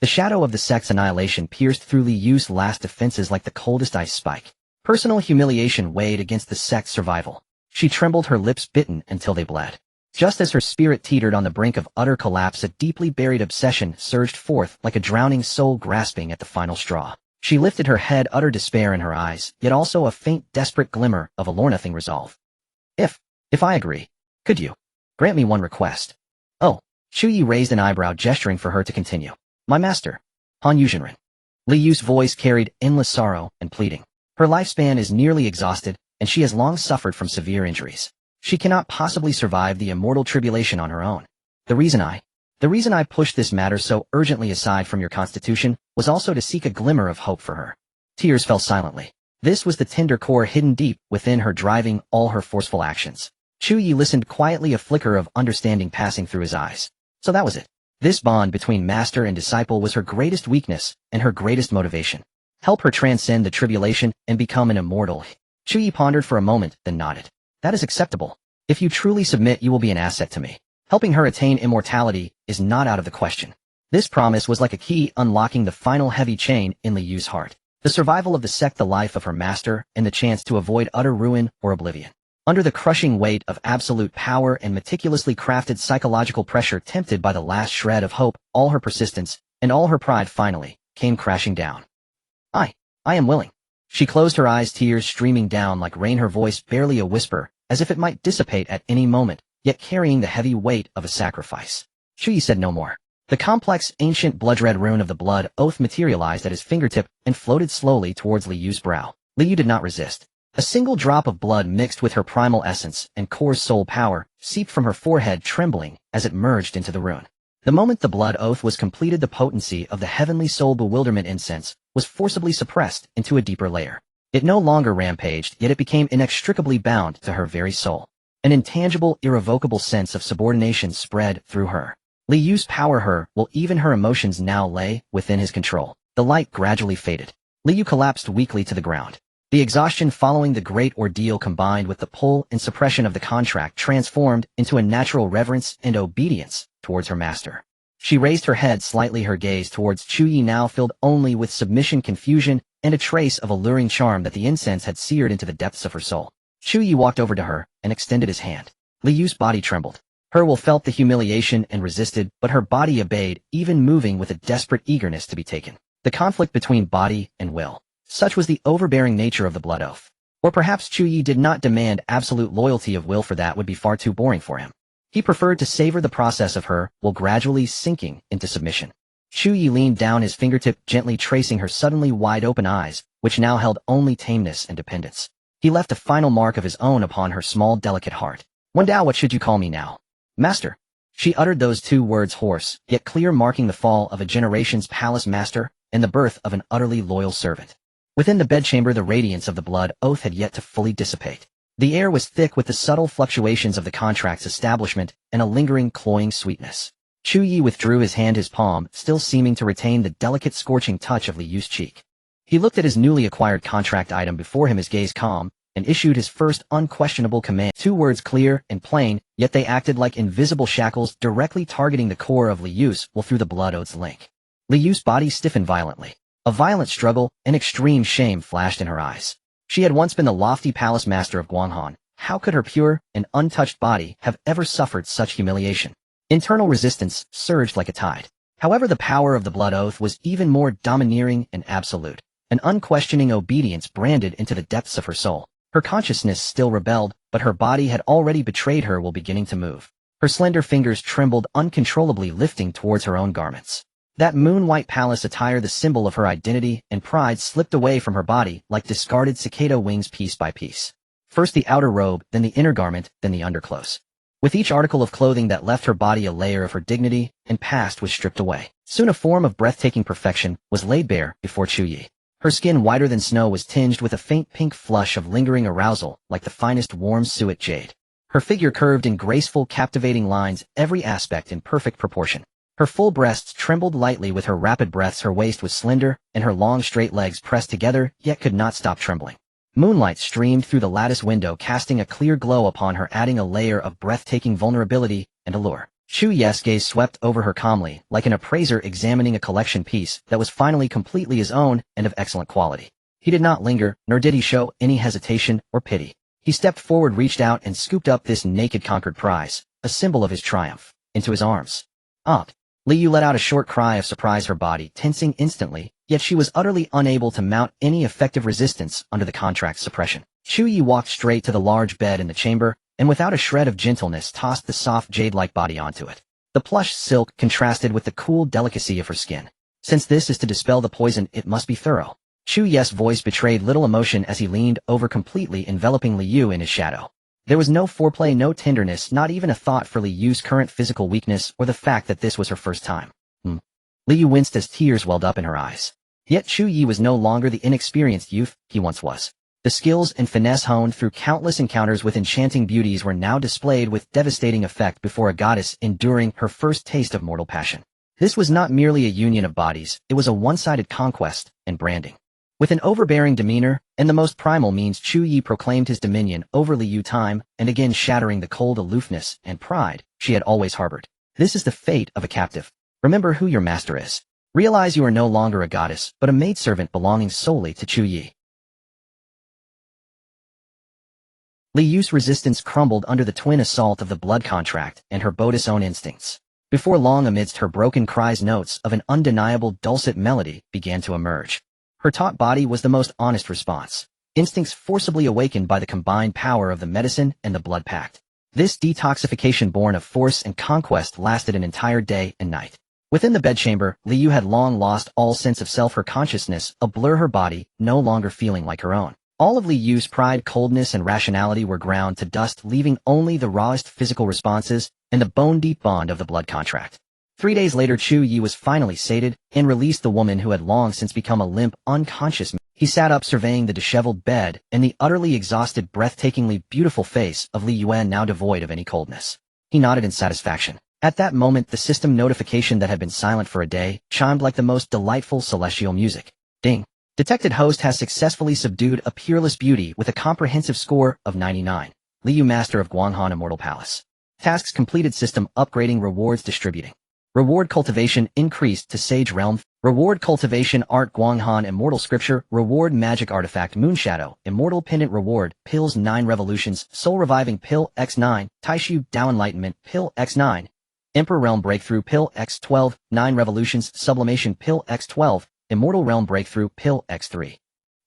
The shadow of the sect's annihilation pierced through Li Yu's last defenses like the coldest ice spike. Personal humiliation weighed against the sect's survival. She trembled, her lips bitten until they bled. Just as her spirit teetered on the brink of utter collapse, a deeply buried obsession surged forth like a drowning soul grasping at the final straw. She lifted her head, utter despair in her eyes, yet also a faint, desperate glimmer of a lore-nothing resolve. If I agree, could you grant me one request? Oh, Chu Ye raised an eyebrow, gesturing for her to continue. My master, Han Yuzhenren. Li Yu's voice carried endless sorrow and pleading. Her lifespan is nearly exhausted, and she has long suffered from severe injuries. She cannot possibly survive the immortal tribulation on her own. The reason I pushed this matter so urgently aside from your constitution was also to seek a glimmer of hope for her. Tears fell silently. This was the tender core hidden deep within her, driving all her forceful actions. Chu Ye listened quietly, a flicker of understanding passing through his eyes. So that was it. This bond between master and disciple was her greatest weakness and her greatest motivation. Help her transcend the tribulation and become an immortal. Chu Ye pondered for a moment, then nodded. That is acceptable. If you truly submit, you will be an asset to me. Helping her attain immortality is not out of the question. This promise was like a key unlocking the final heavy chain in Li Yu's heart. The survival of the sect, the life of her master, and the chance to avoid utter ruin or oblivion. Under the crushing weight of absolute power and meticulously crafted psychological pressure, tempted by the last shred of hope, all her persistence and all her pride finally came crashing down. I am willing. She closed her eyes, tears streaming down like rain, her voice barely a whisper, as if it might dissipate at any moment, yet carrying the heavy weight of a sacrifice. Chu Ye said no more. The complex, ancient blood-red rune of the blood oath materialized at his fingertip and floated slowly towards Li Yu's brow. Li Yu did not resist. A single drop of blood mixed with her primal essence and core soul power seeped from her forehead, trembling as it merged into the rune. The moment the blood oath was completed, the potency of the heavenly soul bewilderment incense was forcibly suppressed into a deeper layer. It no longer rampaged, yet it became inextricably bound to her very soul. An intangible, irrevocable sense of subordination spread through her. Li Yu's power, her will, even her emotions now lay within his control. The light gradually faded. Li Yu collapsed weakly to the ground. The exhaustion following the great ordeal, combined with the pull and suppression of the contract, transformed into a natural reverence and obedience towards her master. She raised her head slightly, her gaze towards Chu Ye now filled only with submission, confusion, and a trace of alluring charm that the incense had seared into the depths of her soul. Chu Ye walked over to her and extended his hand. Li Yu's body trembled. Her will felt the humiliation and resisted, but her body obeyed, even moving with a desperate eagerness to be taken. The conflict between body and will. Such was the overbearing nature of the blood oath. Or perhaps Chu Ye did not demand absolute loyalty of will, for that would be far too boring for him. He preferred to savor the process of her while gradually sinking into submission. Chu Ye leaned down, his fingertip gently tracing her suddenly wide-open eyes, which now held only tameness and dependence. He left a final mark of his own upon her small, delicate heart. "Wen Dao, what should you call me now?" "Master." She uttered those two words hoarse, yet clear, marking the fall of a generation's palace master and the birth of an utterly loyal servant. Within the bedchamber, the radiance of the blood oath had yet to fully dissipate. The air was thick with the subtle fluctuations of the contract's establishment and a lingering, cloying sweetness. Chu Ye withdrew his hand, his palm still seeming to retain the delicate, scorching touch of Li Yu's cheek. He looked at his newly acquired contract item before him, his gaze calm, and issued his first unquestionable command. Two words clear and plain, yet they acted like invisible shackles directly targeting the core of Li Yu's will through the blood oath's link. Li Yu's body stiffened violently. A violent struggle and extreme shame flashed in her eyes. She had once been the lofty palace master of Guanghan. How could her pure and untouched body have ever suffered such humiliation? Internal resistance surged like a tide. However, the power of the blood oath was even more domineering and absolute. An unquestioning obedience branded into the depths of her soul. Her consciousness still rebelled, but her body had already betrayed her while beginning to move. Her slender fingers trembled uncontrollably, lifting towards her own garments. That moon-white palace attire, the symbol of her identity and pride, slipped away from her body like discarded cicada wings piece by piece. First the outer robe, then the inner garment, then the underclothes. With each article of clothing that left her body, a layer of her dignity and past was stripped away. Soon a form of breathtaking perfection was laid bare before Chu Ye. Her skin, whiter than snow, was tinged with a faint pink flush of lingering arousal, like the finest warm suet jade. Her figure curved in graceful, captivating lines, every aspect in perfect proportion. Her full breasts trembled lightly with her rapid breaths, her waist was slender, and her long straight legs pressed together, yet could not stop trembling. Moonlight streamed through the lattice window, casting a clear glow upon her, adding a layer of breathtaking vulnerability and allure. Chu Ye's gaze swept over her calmly, like an appraiser examining a collection piece that was finally completely his own and of excellent quality. He did not linger, nor did he show any hesitation or pity. He stepped forward, reached out, and scooped up this naked conquered prize, a symbol of his triumph, into his arms. Li Yu let out a short cry of surprise, her body tensing instantly, yet she was utterly unable to mount any effective resistance under the contract's suppression. Chu Ye walked straight to the large bed in the chamber, and without a shred of gentleness tossed the soft jade-like body onto it. The plush silk contrasted with the cool delicacy of her skin. Since this is to dispel the poison, it must be thorough. Chu Ye's voice betrayed little emotion as he leaned over, completely enveloping Li Yu in his shadow. There was no foreplay, no tenderness, not even a thought for Li Yu's current physical weakness or the fact that this was her first time. Li Yu winced as tears welled up in her eyes. Yet Chu Ye was no longer the inexperienced youth he once was. The skills and finesse honed through countless encounters with enchanting beauties were now displayed with devastating effect before a goddess enduring her first taste of mortal passion. This was not merely a union of bodies, it was a one-sided conquest and branding. With an overbearing demeanor and the most primal means, Chu Ye proclaimed his dominion over Li Yu, time and again shattering the cold aloofness and pride she had always harbored. This is the fate of a captive. Remember who your master is. Realize you are no longer a goddess, but a maidservant belonging solely to Chu Ye. Li Yu's resistance crumbled under the twin assault of the blood contract and her Bodhi's own instincts. Before long, amidst her broken cries, notes of an undeniable dulcet melody began to emerge. Her taut body was the most honest response, instincts forcibly awakened by the combined power of the medicine and the blood pact. This detoxification born of force and conquest lasted an entire day and night. Within the bedchamber, Li Yu had long lost all sense of self, her consciousness a blur, her body no longer feeling like her own. All of Li Yu's pride, coldness, and rationality were ground to dust, leaving only the rawest physical responses and the bone-deep bond of the blood contract. 3 days later, Chu Ye was finally sated and released the woman who had long since become a limp, unconscious man. He sat up, surveying the disheveled bed and the utterly exhausted, breathtakingly beautiful face of Li Yuan, now devoid of any coldness. He nodded in satisfaction. At that moment, the system notification that had been silent for a day chimed like the most delightful celestial music. Ding. Detected host has successfully subdued a peerless beauty with a comprehensive score of 99. Li Yu, master of Guanghan Immortal Palace. Tasks completed. System upgrading. Rewards distributing. Reward cultivation increased to Sage Realm. Reward cultivation art Guanghan Immortal Scripture. Reward magic artifact Moonshadow. Immortal pendant reward. Pills 9 revolutions. Soul reviving pill X9. Taishu Dao Enlightenment pill X9. Emperor Realm Breakthrough pill X12. 9 revolutions. Sublimation pill X12. Immortal Realm Breakthrough pill X3.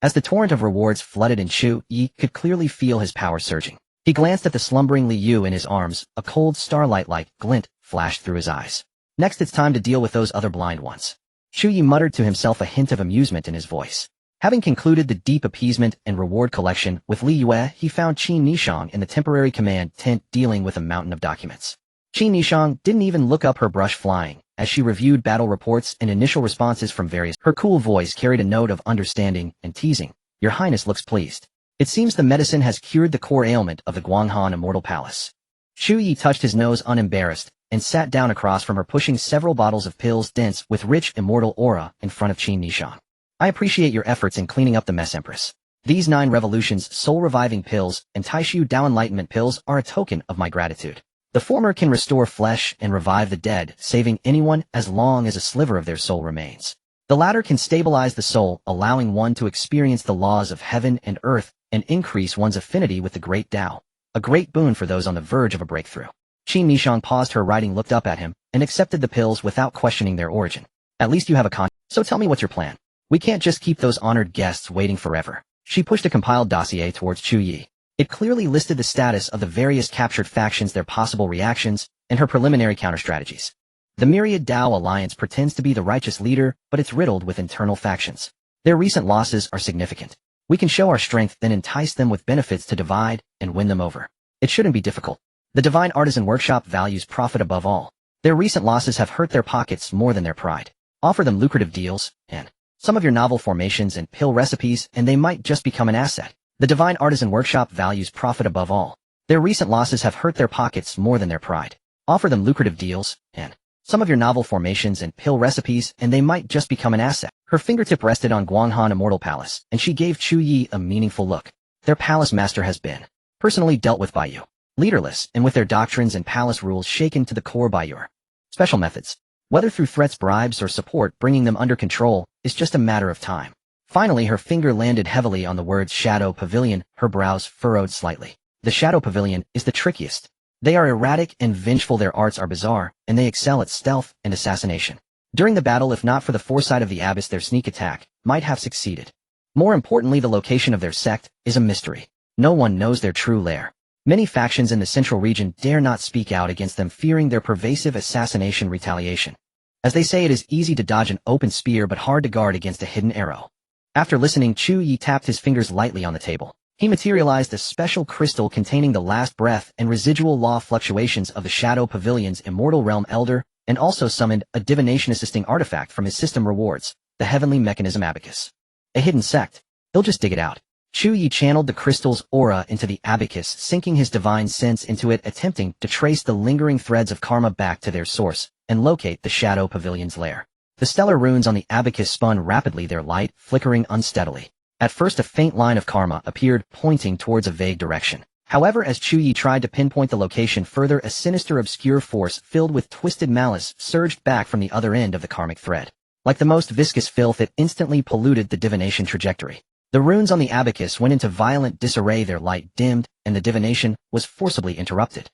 As the torrent of rewards flooded in, Chu Ye could clearly feel his power surging. He glanced at the slumbering Liu in his arms, a cold starlight-like glint flashed through his eyes. Next it's time to deal with those other blind ones. Chu Ye muttered to himself, a hint of amusement in his voice. Having concluded the deep appeasement and reward collection with Li Yue, he found Qin Nishang in the temporary command tent dealing with a mountain of documents. Qin Nishang didn't even look up, her brush flying, as she reviewed battle reports and initial responses from various. Her cool voice carried a note of understanding and teasing. Your Highness looks pleased. It seems the medicine has cured the core ailment of the Guanghan Immortal Palace. Chu Ye touched his nose unembarrassed and sat down across from her, pushing several bottles of pills dense with rich immortal aura in front of Qin Nishang. I appreciate your efforts in cleaning up the mess, Empress. These 9 revolutions soul-reviving pills and Taishu Dao enlightenment pills are a token of my gratitude. The former can restore flesh and revive the dead, saving anyone as long as a sliver of their soul remains. The latter can stabilize the soul, allowing one to experience the laws of heaven and earth and increase one's affinity with the great Tao. A great boon for those on the verge of a breakthrough. Qin Nishang paused her writing, looked up at him, and accepted the pills without questioning their origin. At least you have a so tell me what's your plan. We can't just keep those honored guests waiting forever. She pushed a compiled dossier towards Chu Ye. It clearly listed the status of the various captured factions, their possible reactions, and her preliminary counter-strategies. The Myriad Dao Alliance pretends to be the righteous leader, but it's riddled with internal factions. Their recent losses are significant. We can show our strength, then entice them with benefits to divide and win them over. It shouldn't be difficult. The Divine Artisan Workshop values profit above all. Their recent losses have hurt their pockets more than their pride. Offer them lucrative deals, and some of your novel formations and pill recipes, and they might just become an asset. The Divine Artisan Workshop values profit above all. Their recent losses have hurt their pockets more than their pride. Offer them lucrative deals, and some of your novel formations and pill recipes, and they might just become an asset. Her fingertip rested on Guanghan Immortal Palace, and she gave Chu Ye a meaningful look. Their palace master has been personally dealt with by you. Leaderless, and with their doctrines and palace rules shaken to the core by your special methods. Whether through threats, bribes, or support, bringing them under control is just a matter of time. Finally, her finger landed heavily on the words Shadow Pavilion, her brows furrowed slightly. The Shadow Pavilion is the trickiest. They are erratic and vengeful, their arts are bizarre, and they excel at stealth and assassination. During the battle, if not for the foresight of the abbess, their sneak attack might have succeeded. More importantly, the location of their sect is a mystery. No one knows their true lair. Many factions in the central region dare not speak out against them, fearing their pervasive assassination retaliation. As they say, it is easy to dodge an open spear but hard to guard against a hidden arrow. After listening, Chu Ye tapped his fingers lightly on the table. He materialized a special crystal containing the last breath and residual law fluctuations of the Shadow Pavilion's Immortal Realm Elder, and also summoned a divination-assisting artifact from his system rewards, the Heavenly Mechanism Abacus. A hidden sect. He'll just dig it out. Chu Ye channeled the crystal's aura into the abacus, sinking his divine sense into it, attempting to trace the lingering threads of karma back to their source and locate the Shadow Pavilion's lair. The stellar runes on the abacus spun rapidly, their light flickering unsteadily. At first, a faint line of karma appeared, pointing towards a vague direction. However, as Chu Ye tried to pinpoint the location further, a sinister, obscure force filled with twisted malice surged back from the other end of the karmic thread. Like the most viscous filth, it instantly polluted the divination trajectory. The runes on the abacus went into violent disarray, their light dimmed, and the divination was forcibly interrupted.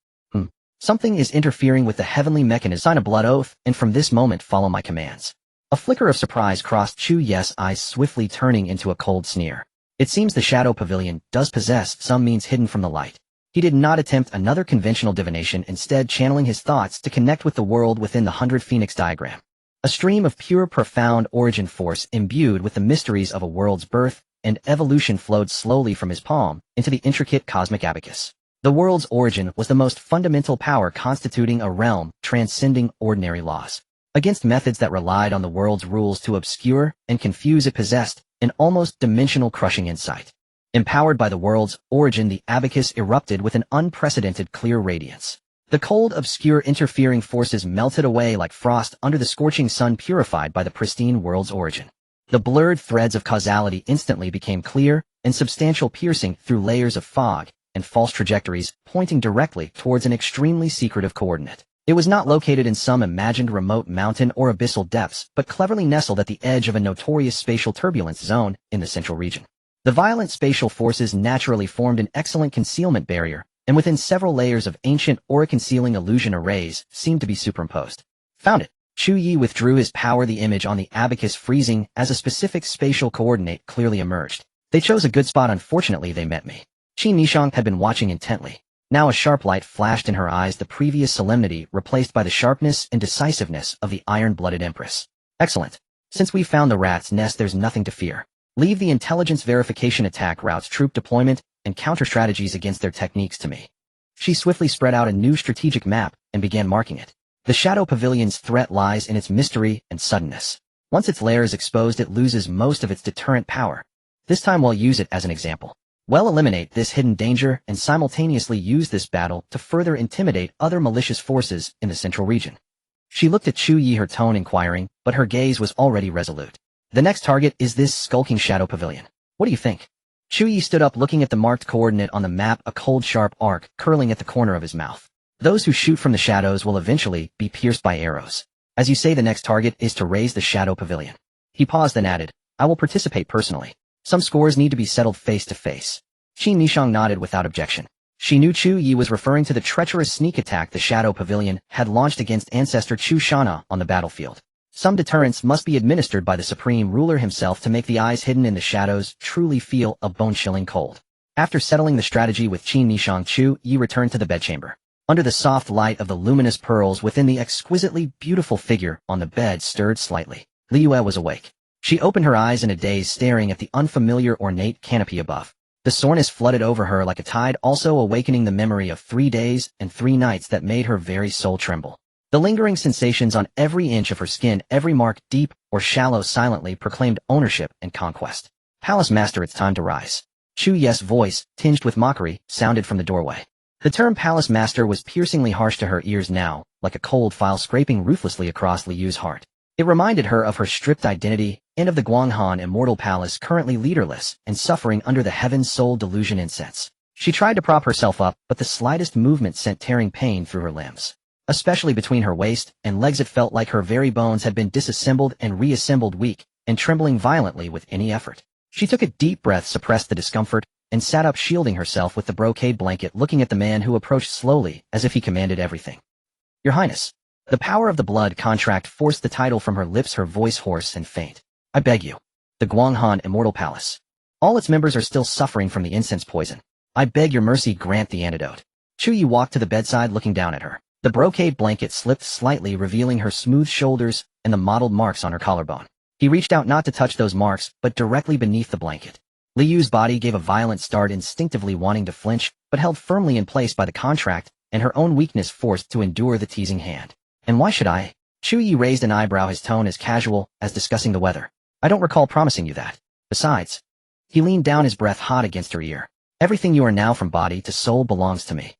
Something is interfering with the heavenly mechanism. Sign a blood oath, and from this moment follow my commands. A flicker of surprise crossed Chu Ye's eyes, swiftly turning into a cold sneer. It seems the Shadow Pavilion does possess some means hidden from the light. He did not attempt another conventional divination, instead channeling his thoughts to connect with the world within the 100 Phoenix diagram. A stream of pure, profound origin force imbued with the mysteries of a world's birth and evolution flowed slowly from his palm into the intricate cosmic abacus. The world's origin was the most fundamental power constituting a realm transcending ordinary laws. Against methods that relied on the world's rules to obscure and confuse, it possessed an almost dimensional crushing insight. Empowered by the world's origin, the abacus erupted with an unprecedented clear radiance. The cold, obscure, interfering forces melted away like frost under the scorching sun, purified by the pristine world's origin. The blurred threads of causality instantly became clear and substantial, piercing through layers of fog and false trajectories, pointing directly towards an extremely secretive coordinate. It was not located in some imagined remote mountain or abyssal depths, but cleverly nestled at the edge of a notorious spatial turbulence zone in the central region. The violent spatial forces naturally formed an excellent concealment barrier, and within several layers of ancient aura-concealing illusion arrays seemed to be superimposed. Found it. Chu Ye withdrew his power, the image on the abacus freezing as a specific spatial coordinate clearly emerged. They chose a good spot. Unfortunately, they met me. Qin Nishang had been watching intently. Now a sharp light flashed in her eyes, the previous solemnity replaced by the sharpness and decisiveness of the iron-blooded empress. Excellent. Since we found the rat's nest, there's nothing to fear. Leave the intelligence verification attack routes, troop deployment, and counter-strategies against their techniques to me. She swiftly spread out a new strategic map and began marking it. The Shadow Pavilion's threat lies in its mystery and suddenness. Once its lair is exposed, it loses most of its deterrent power. This time we'll use it as an example. We'll eliminate this hidden danger and simultaneously use this battle to further intimidate other malicious forces in the central region. She looked at Chu Ye, her tone inquiring, but her gaze was already resolute. The next target is this skulking Shadow Pavilion. What do you think? Chu Ye stood up, looking at the marked coordinate on the map, a cold sharp arc curling at the corner of his mouth. Those who shoot from the shadows will eventually be pierced by arrows. As you say, the next target is to raise the Shadow Pavilion. He paused, then added, I will participate personally. Some scores need to be settled face to face. Qin Nishang nodded without objection. She knew Chu Ye was referring to the treacherous sneak attack the Shadow Pavilion had launched against ancestor Chu Shana on the battlefield. Some deterrence must be administered by the supreme ruler himself to make the eyes hidden in the shadows truly feel a bone-chilling cold. After settling the strategy with Qin Nishang, Chu Ye returned to the bedchamber. Under the soft light of the luminous pearls within, the exquisitely beautiful figure on the bed stirred slightly. Li Yue was awake. She opened her eyes in a daze, staring at the unfamiliar ornate canopy above. The soreness flooded over her like a tide, also awakening the memory of 3 days and 3 nights that made her very soul tremble. The lingering sensations on every inch of her skin, every mark, deep or shallow, silently proclaimed ownership and conquest. Palace Master, it's time to rise. Chu Ye's voice, tinged with mockery, sounded from the doorway. The term Palace Master was piercingly harsh to her ears now, like a cold file scraping ruthlessly across Li Yu's heart. It reminded her of her stripped identity and of the Guanghan immortal palace, currently leaderless and suffering under the heaven's soul delusion incense. She tried to prop herself up, but the slightest movement sent tearing pain through her limbs. Especially between her waist and legs, it felt like her very bones had been disassembled and reassembled, weak and trembling violently with any effort. She took a deep breath, suppressed the discomfort, and sat up, shielding herself with the brocade blanket, looking at the man who approached slowly as if he commanded everything. Your Highness. The power of the blood contract forced the title from her lips, her voice hoarse and faint. I beg you. The Guanghan Immortal Palace. All its members are still suffering from the incense poison. I beg your mercy, grant the antidote. Chu Ye walked to the bedside, looking down at her. The brocade blanket slipped slightly, revealing her smooth shoulders and the mottled marks on her collarbone. He reached out, not to touch those marks, but directly beneath the blanket. Li Yu's body gave a violent start, instinctively wanting to flinch, but held firmly in place by the contract and her own weakness, forced to endure the teasing hand. And why should I? Chu Ye raised an eyebrow, his tone as casual as discussing the weather. I don't recall promising you that. Besides, he leaned down, his breath hot against her ear. Everything you are now, from body to soul, belongs to me.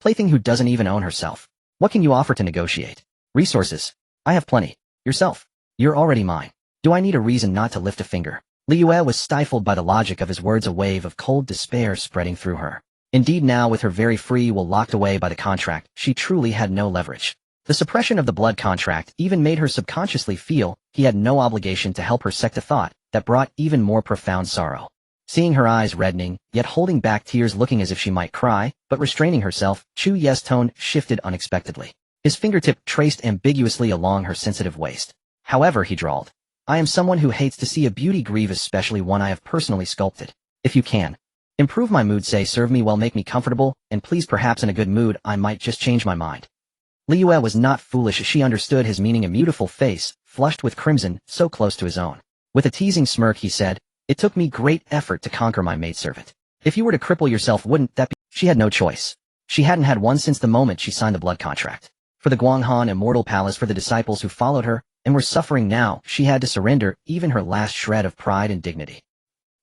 Plaything who doesn't even own herself. What can you offer to negotiate? Resources. I have plenty. Yourself. You're already mine. Do I need a reason not to lift a finger? Li Yue was stifled by the logic of his words, a wave of cold despair spreading through her. Indeed, now with her very free will locked away by the contract, she truly had no leverage. The suppression of the blood contract even made her subconsciously feel he had no obligation to help her sect, a thought that brought even more profound sorrow. Seeing her eyes reddening, yet holding back tears, looking as if she might cry, but restraining herself, Chu Ye's tone shifted unexpectedly. His fingertip traced ambiguously along her sensitive waist. However, he drawled, I am someone who hates to see a beauty grieve, especially one I have personally sculpted. If you can improve my mood, say, serve me well, make me comfortable, and please, perhaps in a good mood, I might just change my mind. Li Yue was not foolish. She understood his meaning. A beautiful face, flushed with crimson, so close to his own. With a teasing smirk, he said, it took me great effort to conquer my maidservant. If you were to cripple yourself, wouldn't that be? She had no choice. She hadn't had one since the moment she signed the blood contract. For the Guanghan Immortal Palace, for the disciples who followed her and were suffering now, she had to surrender even her last shred of pride and dignity.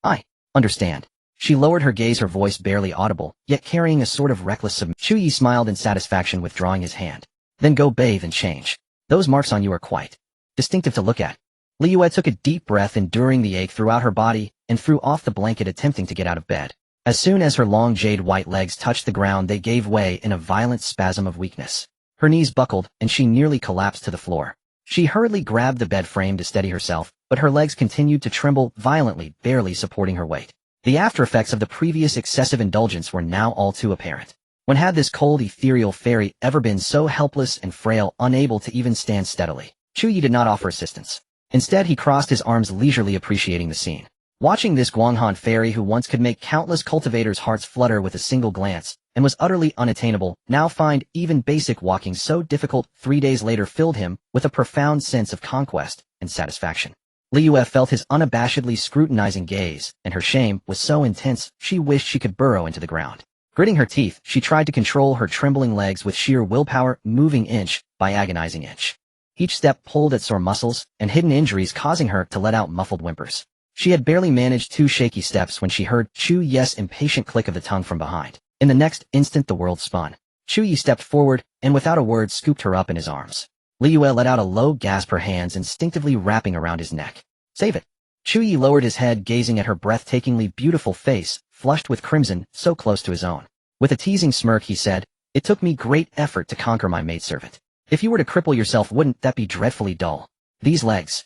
I understand. She lowered her gaze, her voice barely audible, yet carrying a sort of reckless submission. Chu Ye smiled in satisfaction, withdrawing his hand. Then go bathe and change. Those marks on you are quite distinctive to look at. Li Yue took a deep breath, enduring the ache throughout her body, and threw off the blanket, attempting to get out of bed. As soon as her long jade-white legs touched the ground, they gave way in a violent spasm of weakness. Her knees buckled, and she nearly collapsed to the floor. She hurriedly grabbed the bed frame to steady herself, but her legs continued to tremble violently, barely supporting her weight. The after-effects of the previous excessive indulgence were now all too apparent. When had this cold, ethereal fairy ever been so helpless and frail, unable to even stand steadily? Chu Ye did not offer assistance. Instead, he crossed his arms leisurely, appreciating the scene. Watching this Guanghan fairy who once could make countless cultivators' hearts flutter with a single glance, and was utterly unattainable, now find even basic walking so difficult 3 days later filled him with a profound sense of conquest and satisfaction. Liyue felt his unabashedly scrutinizing gaze, and her shame was so intense she wished she could burrow into the ground. Gritting her teeth, she tried to control her trembling legs with sheer willpower, moving inch by agonizing inch. Each step pulled at sore muscles, and hidden injuries causing her to let out muffled whimpers. She had barely managed 2 shaky steps when she heard Chu Ye's impatient click of the tongue from behind. In the next instant the world spun. Chu Ye stepped forward, and without a word scooped her up in his arms. Liyue let out a low gasp, her hands instinctively wrapping around his neck. Save it. Chu Ye lowered his head, gazing at her breathtakingly beautiful face, flushed with crimson, so close to his own. With a teasing smirk he said, "It took me great effort to conquer my maidservant. If you were to cripple yourself, wouldn't that be dreadfully dull? These legs."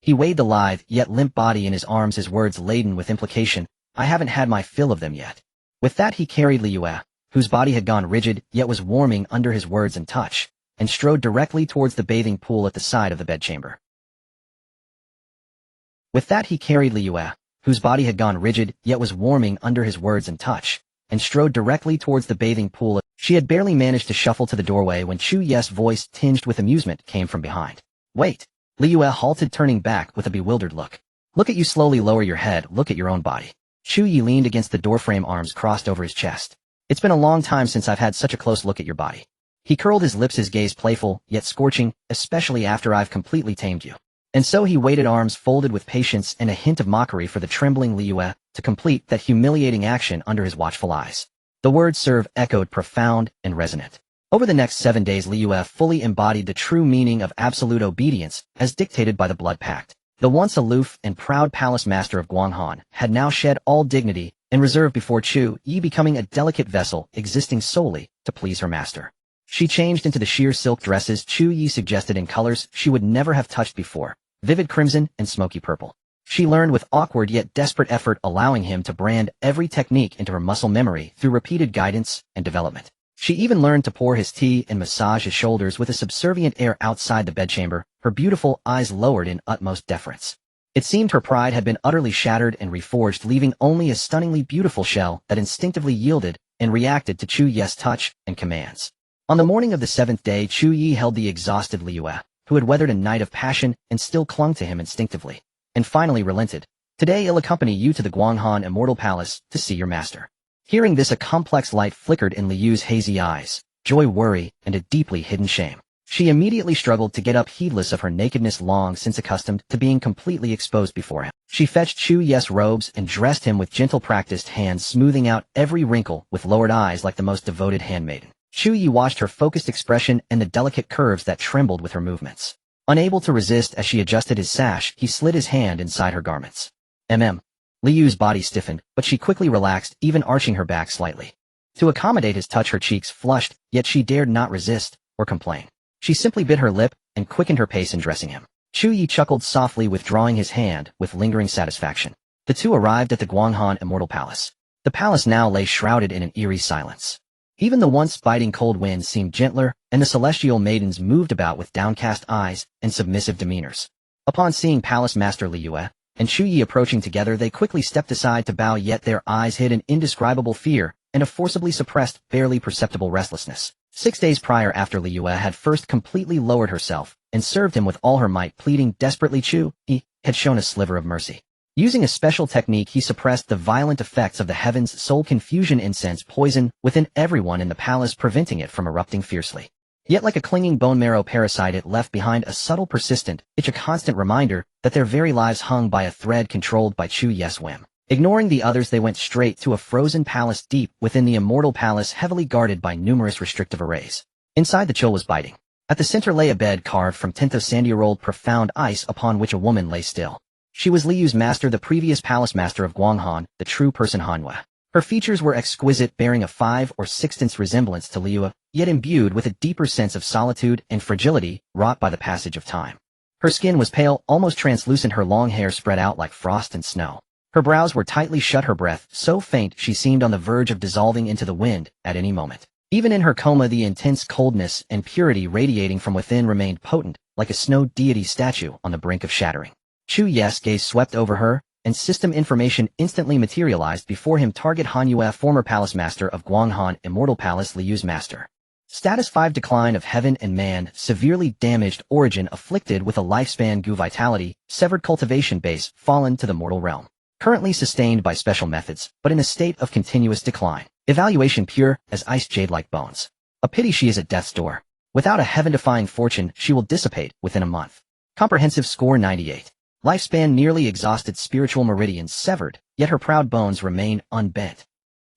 He weighed the lithe, yet limp body in his arms, his words laden with implication. "I haven't had my fill of them yet." With that he carried Liyue, whose body had gone rigid, yet was warming under his words and touch, and strode directly towards the bathing pool at the side of the bedchamber. With that he carried Liyue, whose body had gone rigid, yet was warming under his words and touch, and strode directly towards the bathing pool. She had barely managed to shuffle to the doorway when Chu Ye's voice, tinged with amusement, came from behind. "Wait." Liyue halted, turning back with a bewildered look. "Look at you, slowly lower your head, look at your own body." Chu Ye leaned against the doorframe, arms crossed over his chest. "It's been a long time since I've had such a close look at your body." He curled his lips, his gaze playful, yet scorching, "especially after I've completely tamed you." And so he waited, arms folded with patience and a hint of mockery, for the trembling Liyue to complete that humiliating action under his watchful eyes. The words serve echoed profound and resonant. Over the next 7 days Liyue fully embodied the true meaning of absolute obedience as dictated by the blood pact. The once aloof and proud palace master of Guanghan had now shed all dignity and reserve before Chu Ye, becoming a delicate vessel existing solely to please her master. She changed into the sheer silk dresses Chu Ye suggested in colors she would never have touched before, vivid crimson and smoky purple. She learned with awkward yet desperate effort, allowing him to brand every technique into her muscle memory through repeated guidance and development. She even learned to pour his tea and massage his shoulders with a subservient air outside the bedchamber, her beautiful eyes lowered in utmost deference. It seemed her pride had been utterly shattered and reforged, leaving only a stunningly beautiful shell that instinctively yielded and reacted to Chu Ye's touch and commands. On the morning of the 7th day, Chu Ye held the exhausted Liyue, who had weathered a night of passion and still clung to him instinctively, and finally relented. "Today I'll accompany you to the Guanghan Immortal Palace to see your master." Hearing this, a complex light flickered in Liyue's hazy eyes, joy, worry, and a deeply hidden shame. She immediately struggled to get up, heedless of her nakedness, long since accustomed to being completely exposed before him. She fetched Chu Ye's robes and dressed him with gentle, practiced hands, smoothing out every wrinkle with lowered eyes like the most devoted handmaiden. Chu Ye watched her focused expression and the delicate curves that trembled with her movements. Unable to resist as she adjusted his sash, he slid his hand inside her garments. Liyue's body stiffened, but she quickly relaxed, even arching her back slightly. To accommodate his touch, her cheeks flushed, yet she dared not resist or complain. She simply bit her lip and quickened her pace in dressing him. Chu Ye chuckled softly, withdrawing his hand with lingering satisfaction. The two arrived at the Guanghan Immortal Palace. The palace now lay shrouded in an eerie silence. Even the once biting cold wind seemed gentler, and the celestial maidens moved about with downcast eyes and submissive demeanors. Upon seeing Palace Master Liyue and Chu Ye approaching together, they quickly stepped aside to bow, yet their eyes hid an indescribable fear and a forcibly suppressed, barely perceptible restlessness. 6 days prior, after Liyue had first completely lowered herself and served him with all her might, pleading desperately, Chu Ye had shown a sliver of mercy. Using a special technique, he suppressed the violent effects of the heavens' soul confusion incense poison within everyone in the palace, preventing it from erupting fiercely. Yet like a clinging bone marrow parasite, it left behind a subtle, persistent itch, a constant reminder that their very lives hung by a thread controlled by Chu Ye's whim. Ignoring the others, they went straight to a frozen palace deep within the immortal palace, heavily guarded by numerous restrictive arrays. Inside, the chill was biting. At the center lay a bed carved from tinta sandy-rolled profound ice, upon which a woman lay still. She was Liyue's master, the previous palace master of Guanghan, the true person Hanwei. Her features were exquisite, bearing a 5 or 6th resemblance to Liyue, yet imbued with a deeper sense of solitude and fragility wrought by the passage of time. Her skin was pale, almost translucent, her long hair spread out like frost and snow. Her brows were tightly shut, her breath so faint she seemed on the verge of dissolving into the wind at any moment. Even in her coma, the intense coldness and purity radiating from within remained potent, like a snow deity statue on the brink of shattering. Chu Ye's gaze swept over her, and system information instantly materialized before him. Target Han Yue, former palace master of Guanghan Immortal Palace. Liu's master. Status 5, decline of heaven and man, severely damaged, origin afflicted with a lifespan, Gu vitality, severed cultivation base, fallen to the mortal realm. Currently sustained by special methods, but in a state of continuous decline. Evaluation pure as ice, jade-like bones. A pity she is at death's door. Without a heaven-defying fortune, she will dissipate within a month. Comprehensive score 98. Lifespan nearly exhausted, spiritual meridians severed, yet her proud bones remain unbent.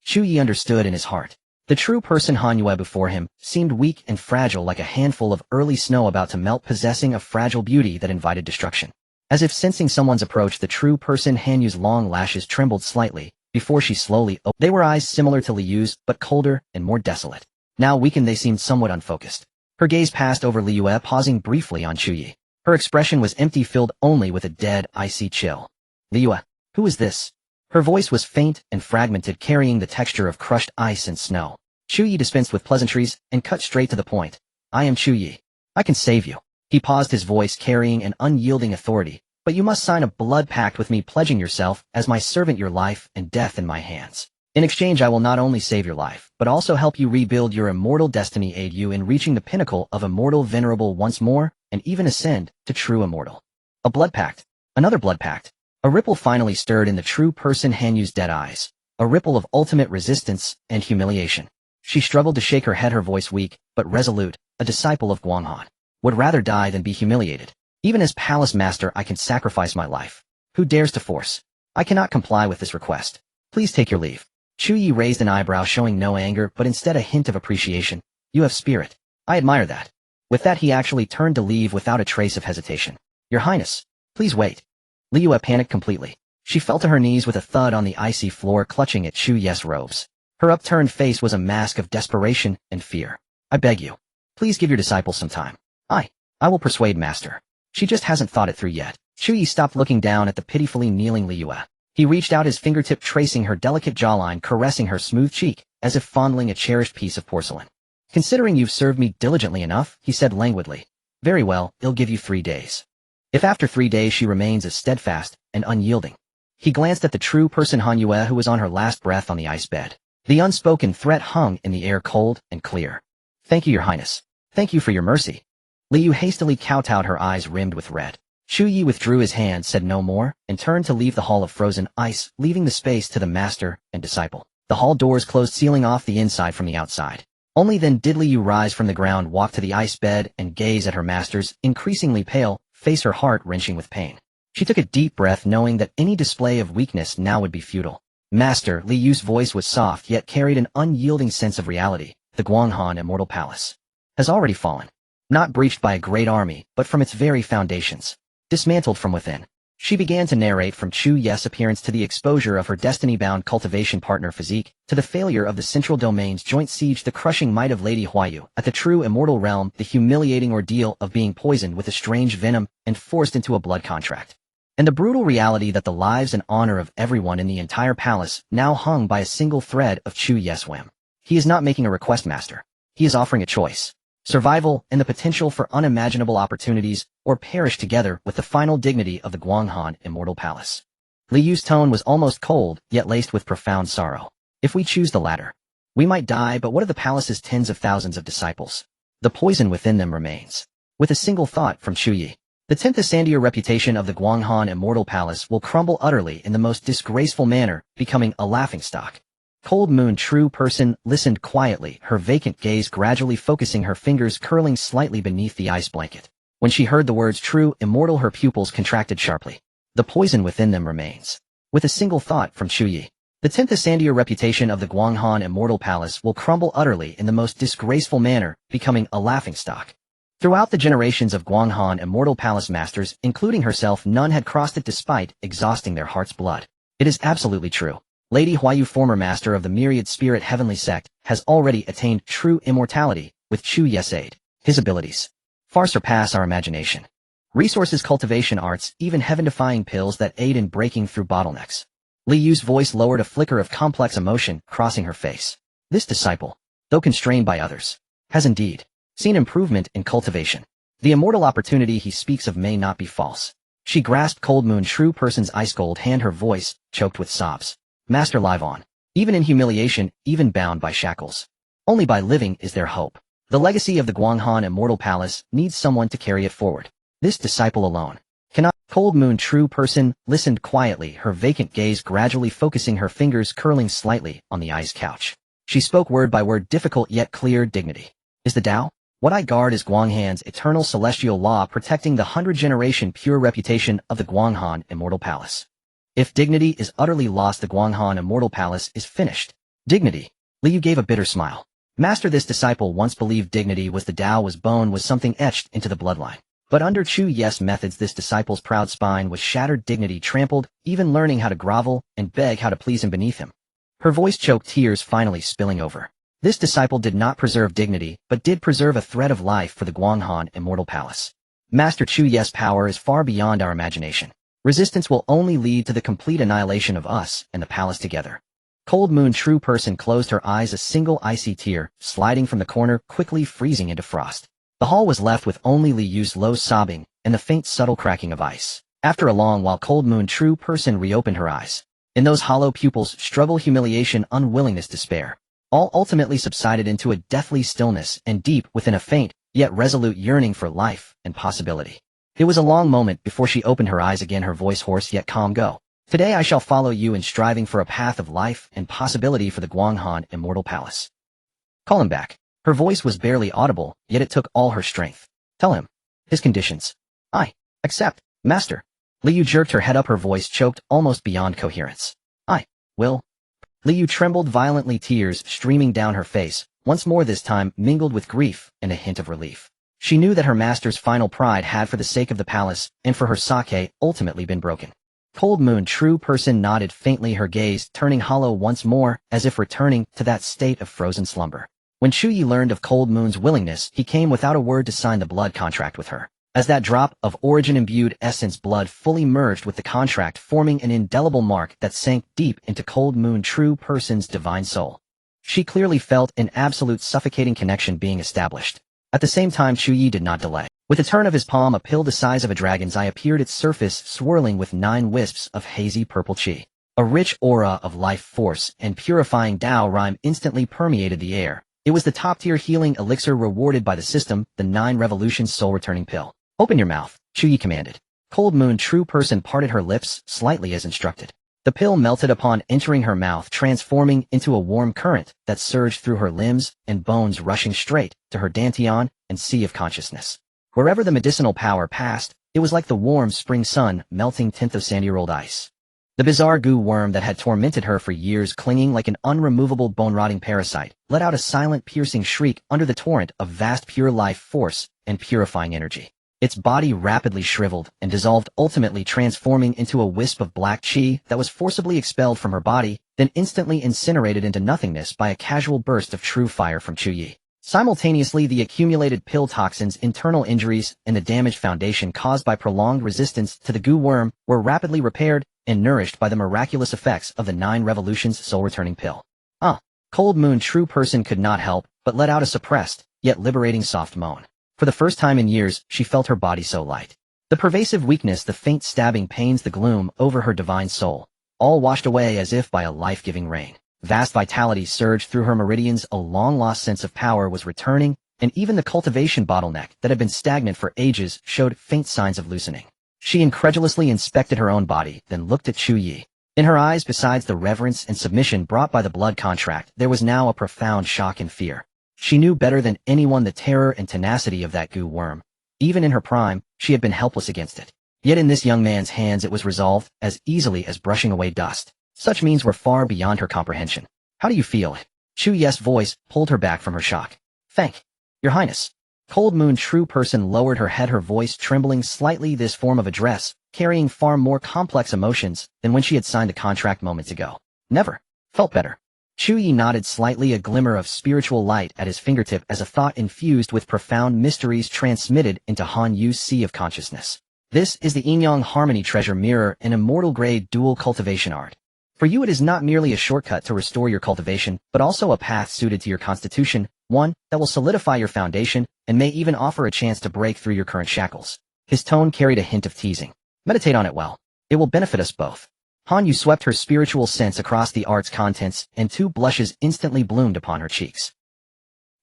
Chu Ye understood in his heart. The true person Han Yue before him seemed weak and fragile, like a handful of early snow about to melt, possessing a fragile beauty that invited destruction. As if sensing someone's approach, the true person Han Yu's long lashes trembled slightly before she slowly opened. They were eyes similar to Liu's, but colder and more desolate. Now weakened, they seemed somewhat unfocused. Her gaze passed over Liu, pausing briefly on Chu Ye. Her expression was empty, filled only with a dead, icy chill. Liu, who is this? Her voice was faint and fragmented, carrying the texture of crushed ice and snow. Chu Ye dispensed with pleasantries and cut straight to the point. I am Chu Ye. I can save you. He paused, his voice carrying an unyielding authority. But you must sign a blood pact with me, pledging yourself as my servant, your life and death in my hands. In exchange, I will not only save your life, but also help you rebuild your immortal destiny, aid you in reaching the pinnacle of immortal venerable once more, and even ascend to true immortal. A blood pact. Another blood pact. A ripple finally stirred in the true person Han Yu's dead eyes. A ripple of ultimate resistance and humiliation. She struggled to shake her head, her voice weak, but resolute. A disciple of Guanghan would rather die than be humiliated. Even as palace master, I can sacrifice my life. Who dares to force? I cannot comply with this request. Please take your leave. Chu Ye raised an eyebrow, showing no anger, but instead a hint of appreciation. You have spirit. I admire that. With that, he actually turned to leave without a trace of hesitation. Your Highness, please wait. Liu panicked completely. She fell to her knees with a thud on the icy floor, clutching at Chu Ye's robes. Her upturned face was a mask of desperation and fear. I beg you. Please give your disciple some time. I will persuade master. She just hasn't thought it through yet. Chu Ye stopped looking down at the pitifully kneeling Liu. He reached out his fingertip, tracing her delicate jawline, caressing her smooth cheek, as if fondling a cherished piece of porcelain. Considering you've served me diligently enough, he said languidly. Very well, I'll give you 3 days. If after 3 days she remains as steadfast and unyielding. He glanced at the true person Han Yue, who was on her last breath on the ice bed. The unspoken threat hung in the air, cold and clear. Thank you, your highness. Thank you for your mercy. Liu hastily kowtowed, her eyes rimmed with red. Chu Ye withdrew his hand, said no more, and turned to leave the hall of frozen ice, leaving the space to the master and disciple. The hall doors closed, sealing off the inside from the outside. Only then did Liu rise from the ground, walk to the ice bed, and gaze at her master's increasingly pale face, her heart wrenching with pain. She took a deep breath, knowing that any display of weakness now would be futile. Master, Liu's voice was soft, yet carried an unyielding sense of reality. The Guanghan Immortal Palace has already fallen. Not breached by a great army, but from its very foundations. Dismantled from within. She began to narrate, from Chu Ye's appearance to the exposure of her destiny-bound cultivation partner physique, to the failure of the central domain's joint siege, the crushing might of Lady Huayu at the true immortal realm, the humiliating ordeal of being poisoned with a strange venom and forced into a blood contract. And the brutal reality that the lives and honor of everyone in the entire palace now hung by a single thread of Chu Ye's whim. He is not making a request, master. He is offering a choice. Survival and the potential for unimaginable opportunities, or perish together with the final dignity of the Guanghan Immortal Palace. Liu's tone was almost cold, yet laced with profound sorrow. If we choose the latter, we might die, but what of the palace's tens of thousands of disciples? The poison within them remains. With a single thought from Chu Ye, the 10th Ascendier reputation of the Guanghan Immortal Palace will crumble utterly in the most disgraceful manner, becoming a laughingstock. Cold Moon, true person, listened quietly, her vacant gaze gradually focusing, her fingers curling slightly beneath the ice blanket. When she heard the words true, immortal, her pupils contracted sharply. The poison within them remains. With a single thought from Chu Ye, the 10th Ascendier reputation of the Guanghan Immortal Palace will crumble utterly in the most disgraceful manner, becoming a laughingstock. Throughout the generations of Guanghan Immortal Palace masters, including herself, none had crossed it despite exhausting their heart's blood. It is absolutely true. Lady Huayu, former master of the Myriad Spirit Heavenly Sect, has already attained true immortality with Chu Ye's aid. His abilities far surpass our imagination. Resources, cultivation arts, even heaven-defying pills that aid in breaking through bottlenecks. Liu's voice lowered, a flicker of complex emotion crossing her face. This disciple, though constrained by others, has indeed seen improvement in cultivation. The immortal opportunity he speaks of may not be false. She grasped Cold Moon True Person's ice-cold hand, her voice choked with sobs. Master, live on. Even in humiliation, even bound by shackles. Only by living is there hope. The legacy of the Guanghan Immortal Palace needs someone to carry it forward. This disciple alone cannot. Cold Moon True Person listened quietly, her vacant gaze gradually focusing, her fingers curling slightly on the ice couch. She spoke word by word, difficult yet clear dignity. Is the Tao? What I guard is Guanghan's eternal celestial law, protecting the 100-generation pure reputation of the Guanghan Immortal Palace. If dignity is utterly lost, the Guanghan Immortal Palace is finished. Dignity. Liu gave a bitter smile. Master, this disciple once believed dignity was the Tao, was bone, was something etched into the bloodline. But under Chu Ye's methods, this disciple's proud spine was shattered, dignity trampled, even learning how to grovel and beg how to please him beneath him. Her voice choked, tears finally spilling over. This disciple did not preserve dignity, but did preserve a thread of life for the Guanghan Immortal Palace. Master Chu Ye's power is far beyond our imagination. Resistance will only lead to the complete annihilation of us and the palace together. Cold Moon True Person closed her eyes, a single icy tear sliding from the corner, quickly freezing into frost. The hall was left with only Li Yu's low sobbing and the faint subtle cracking of ice. After a long while, Cold Moon True Person reopened her eyes. In those hollow pupils, struggle, humiliation, unwillingness, despair. All ultimately subsided into a deathly stillness, and deep within a faint, yet resolute yearning for life and possibility. It was a long moment before she opened her eyes again, her voice hoarse yet calm. Go. Today I shall follow you in striving for a path of life and possibility for the Guanghan Immortal Palace. Call him back. Her voice was barely audible, yet it took all her strength. Tell him. His conditions. I accept, Master. Liu jerked her head up, her voice choked almost beyond coherence. I will. Liu trembled violently, tears streaming down her face, once more this time mingled with grief and a hint of relief. She knew that her master's final pride had, for the sake of the palace and for her sake, ultimately been broken. Cold Moon True Person nodded faintly, her gaze turning hollow once more, as if returning to that state of frozen slumber. When Chu Ye learned of Cold Moon's willingness, he came without a word to sign the blood contract with her. As that drop of origin-imbued essence blood fully merged with the contract, forming an indelible mark that sank deep into Cold Moon True Person's divine soul. She clearly felt an absolute suffocating connection being established. At the same time, Chu Ye did not delay. With a turn of his palm, a pill the size of a dragon's eye appeared, its surface swirling with 9 wisps of hazy purple qi. A rich aura of life force and purifying Dao rhyme instantly permeated the air. It was the top-tier healing elixir rewarded by the system, the 9 Revolutions soul-returning pill. Open your mouth, Chu Ye commanded. Cold Moon True Person parted her lips slightly as instructed. The pill melted upon entering her mouth, transforming into a warm current that surged through her limbs and bones, rushing straight to her dantian and sea of consciousness. Wherever the medicinal power passed, it was like the warm spring sun melting 10th of sand-year-old ice. The bizarre goo worm that had tormented her for years, clinging like an unremovable bone-rotting parasite, let out a silent, piercing shriek under the torrent of vast pure life force and purifying energy. Its body rapidly shriveled and dissolved, ultimately transforming into a wisp of black qi that was forcibly expelled from her body, then instantly incinerated into nothingness by a casual burst of true fire from Chu Ye. Simultaneously, the accumulated pill toxins, internal injuries, and the damaged foundation caused by prolonged resistance to the goo worm were rapidly repaired and nourished by the miraculous effects of the 9 Revolutions soul-returning pill. Cold Moon True Person could not help but let out a suppressed, yet liberating soft moan. For the first time in years, she felt her body so light. The pervasive weakness, the faint stabbing pains, the gloom over her divine soul, all washed away as if by a life-giving rain. Vast vitality surged through her meridians, a long-lost sense of power was returning, and even the cultivation bottleneck that had been stagnant for ages showed faint signs of loosening. She incredulously inspected her own body, then looked at Chu Ye. In her eyes, besides the reverence and submission brought by the blood contract, there was now a profound shock and fear. She knew better than anyone the terror and tenacity of that goo worm. Even in her prime, she had been helpless against it. Yet in this young man's hands it was resolved as easily as brushing away dust. Such means were far beyond her comprehension. How do you feel? Chu Ye's voice pulled her back from her shock. Thank Your Highness. Cold Moon True Person lowered her head, her voice trembling slightly. This form of address, carrying far more complex emotions than when she had signed the contract moments ago. Never felt better. Chu Ye nodded slightly, a glimmer of spiritual light at his fingertip as a thought infused with profound mysteries transmitted into Han Yu's sea of consciousness. This is the Yin-Yang Harmony Treasure Mirror, an immortal-grade dual cultivation art. For you it is not merely a shortcut to restore your cultivation, but also a path suited to your constitution, one that will solidify your foundation and may even offer a chance to break through your current shackles. His tone carried a hint of teasing. Meditate on it well. It will benefit us both. Han Yu swept her spiritual sense across the art's contents, and 2 blushes instantly bloomed upon her cheeks.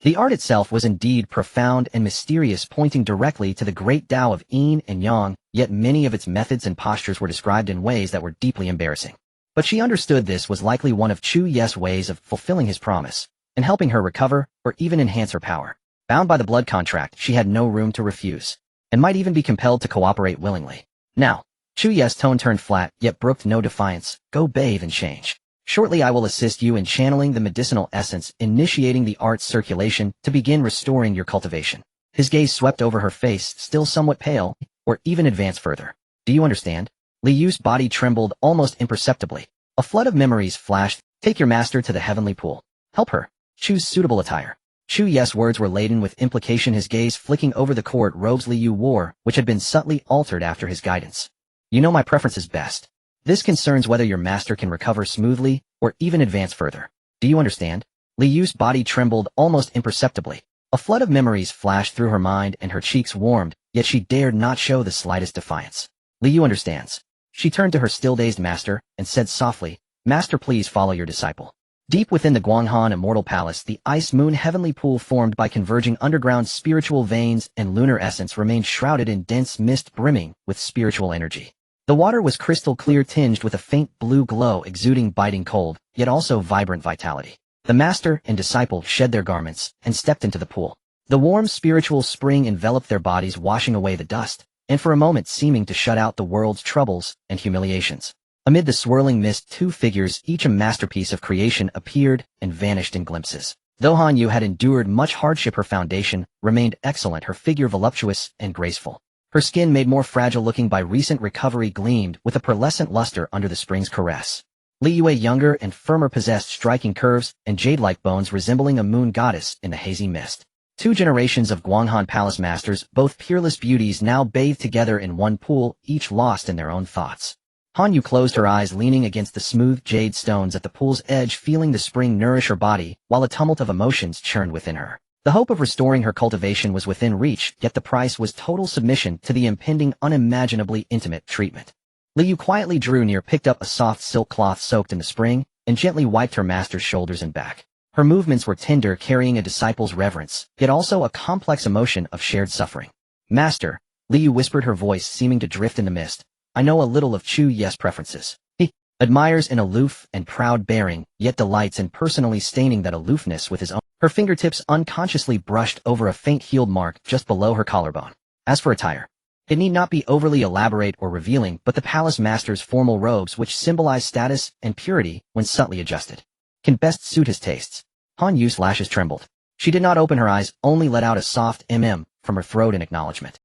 The art itself was indeed profound and mysterious, pointing directly to the great Tao of Yin and Yang, yet many of its methods and postures were described in ways that were deeply embarrassing. But she understood this was likely one of Chu Ye's ways of fulfilling his promise, and helping her recover or even enhance her power. Bound by the blood contract, she had no room to refuse, and might even be compelled to cooperate willingly. Now, Chu Ye's tone turned flat, yet brooked no defiance. Go bathe and change. Shortly I will assist you in channeling the medicinal essence, initiating the art's circulation to begin restoring your cultivation. His gaze swept over her face, still somewhat pale, or even advanced further. Do you understand? Li Yu's body trembled almost imperceptibly. A flood of memories flashed. Take your master to the heavenly pool. Help her. Choose suitable attire. Chu Ye's words were laden with implication, his gaze flicking over the court robes Li Yu wore, which had been subtly altered after his guidance. You know my preference is best. This concerns whether your master can recover smoothly, or even advance further. Do you understand? Li Yu's body trembled almost imperceptibly. A flood of memories flashed through her mind and her cheeks warmed, yet she dared not show the slightest defiance. Li Yu understands. She turned to her still-dazed master, and said softly, Master, please follow your disciple. Deep within the Guanghan Immortal Palace, the ice moon heavenly pool formed by converging underground spiritual veins and lunar essence remained shrouded in dense mist brimming with spiritual energy. The water was crystal clear, tinged with a faint blue glow, exuding biting cold, yet also vibrant vitality. The master and disciple shed their garments and stepped into the pool. The warm spiritual spring enveloped their bodies, washing away the dust, and for a moment seeming to shut out the world's troubles and humiliations. Amid the swirling mist, 2 figures, each a masterpiece of creation, appeared and vanished in glimpses. Though Han Yu had endured much hardship, her foundation remained excellent, her figure voluptuous and graceful. Her skin, made more fragile-looking by recent recovery, gleamed with a pearlescent luster under the spring's caress. Li Yue, younger and firmer, possessed striking curves and jade-like bones resembling a moon goddess in the hazy mist. 2 generations of Guanghan Palace masters, both peerless beauties, now bathed together in one pool, each lost in their own thoughts. Han Yu closed her eyes, leaning against the smooth jade stones at the pool's edge, feeling the spring nourish her body, while a tumult of emotions churned within her. The hope of restoring her cultivation was within reach, yet the price was total submission to the impending, unimaginably intimate treatment. Li Yu quietly drew near, picked up a soft silk cloth soaked in the spring, and gently wiped her master's shoulders and back. Her movements were tender, carrying a disciple's reverence, yet also a complex emotion of shared suffering. Master, Li Yu whispered, her voice seeming to drift in the mist, I know a little of Chu Ye's preferences. He admires an aloof and proud bearing, yet delights in personally staining that aloofness with his own. Her fingertips unconsciously brushed over a faint healed mark just below her collarbone. As for attire, it need not be overly elaborate or revealing, but the palace master's formal robes, which symbolize status and purity when subtly adjusted, can best suit his tastes. Han Yu's lashes trembled. She did not open her eyes, only let out a soft from her throat in acknowledgement.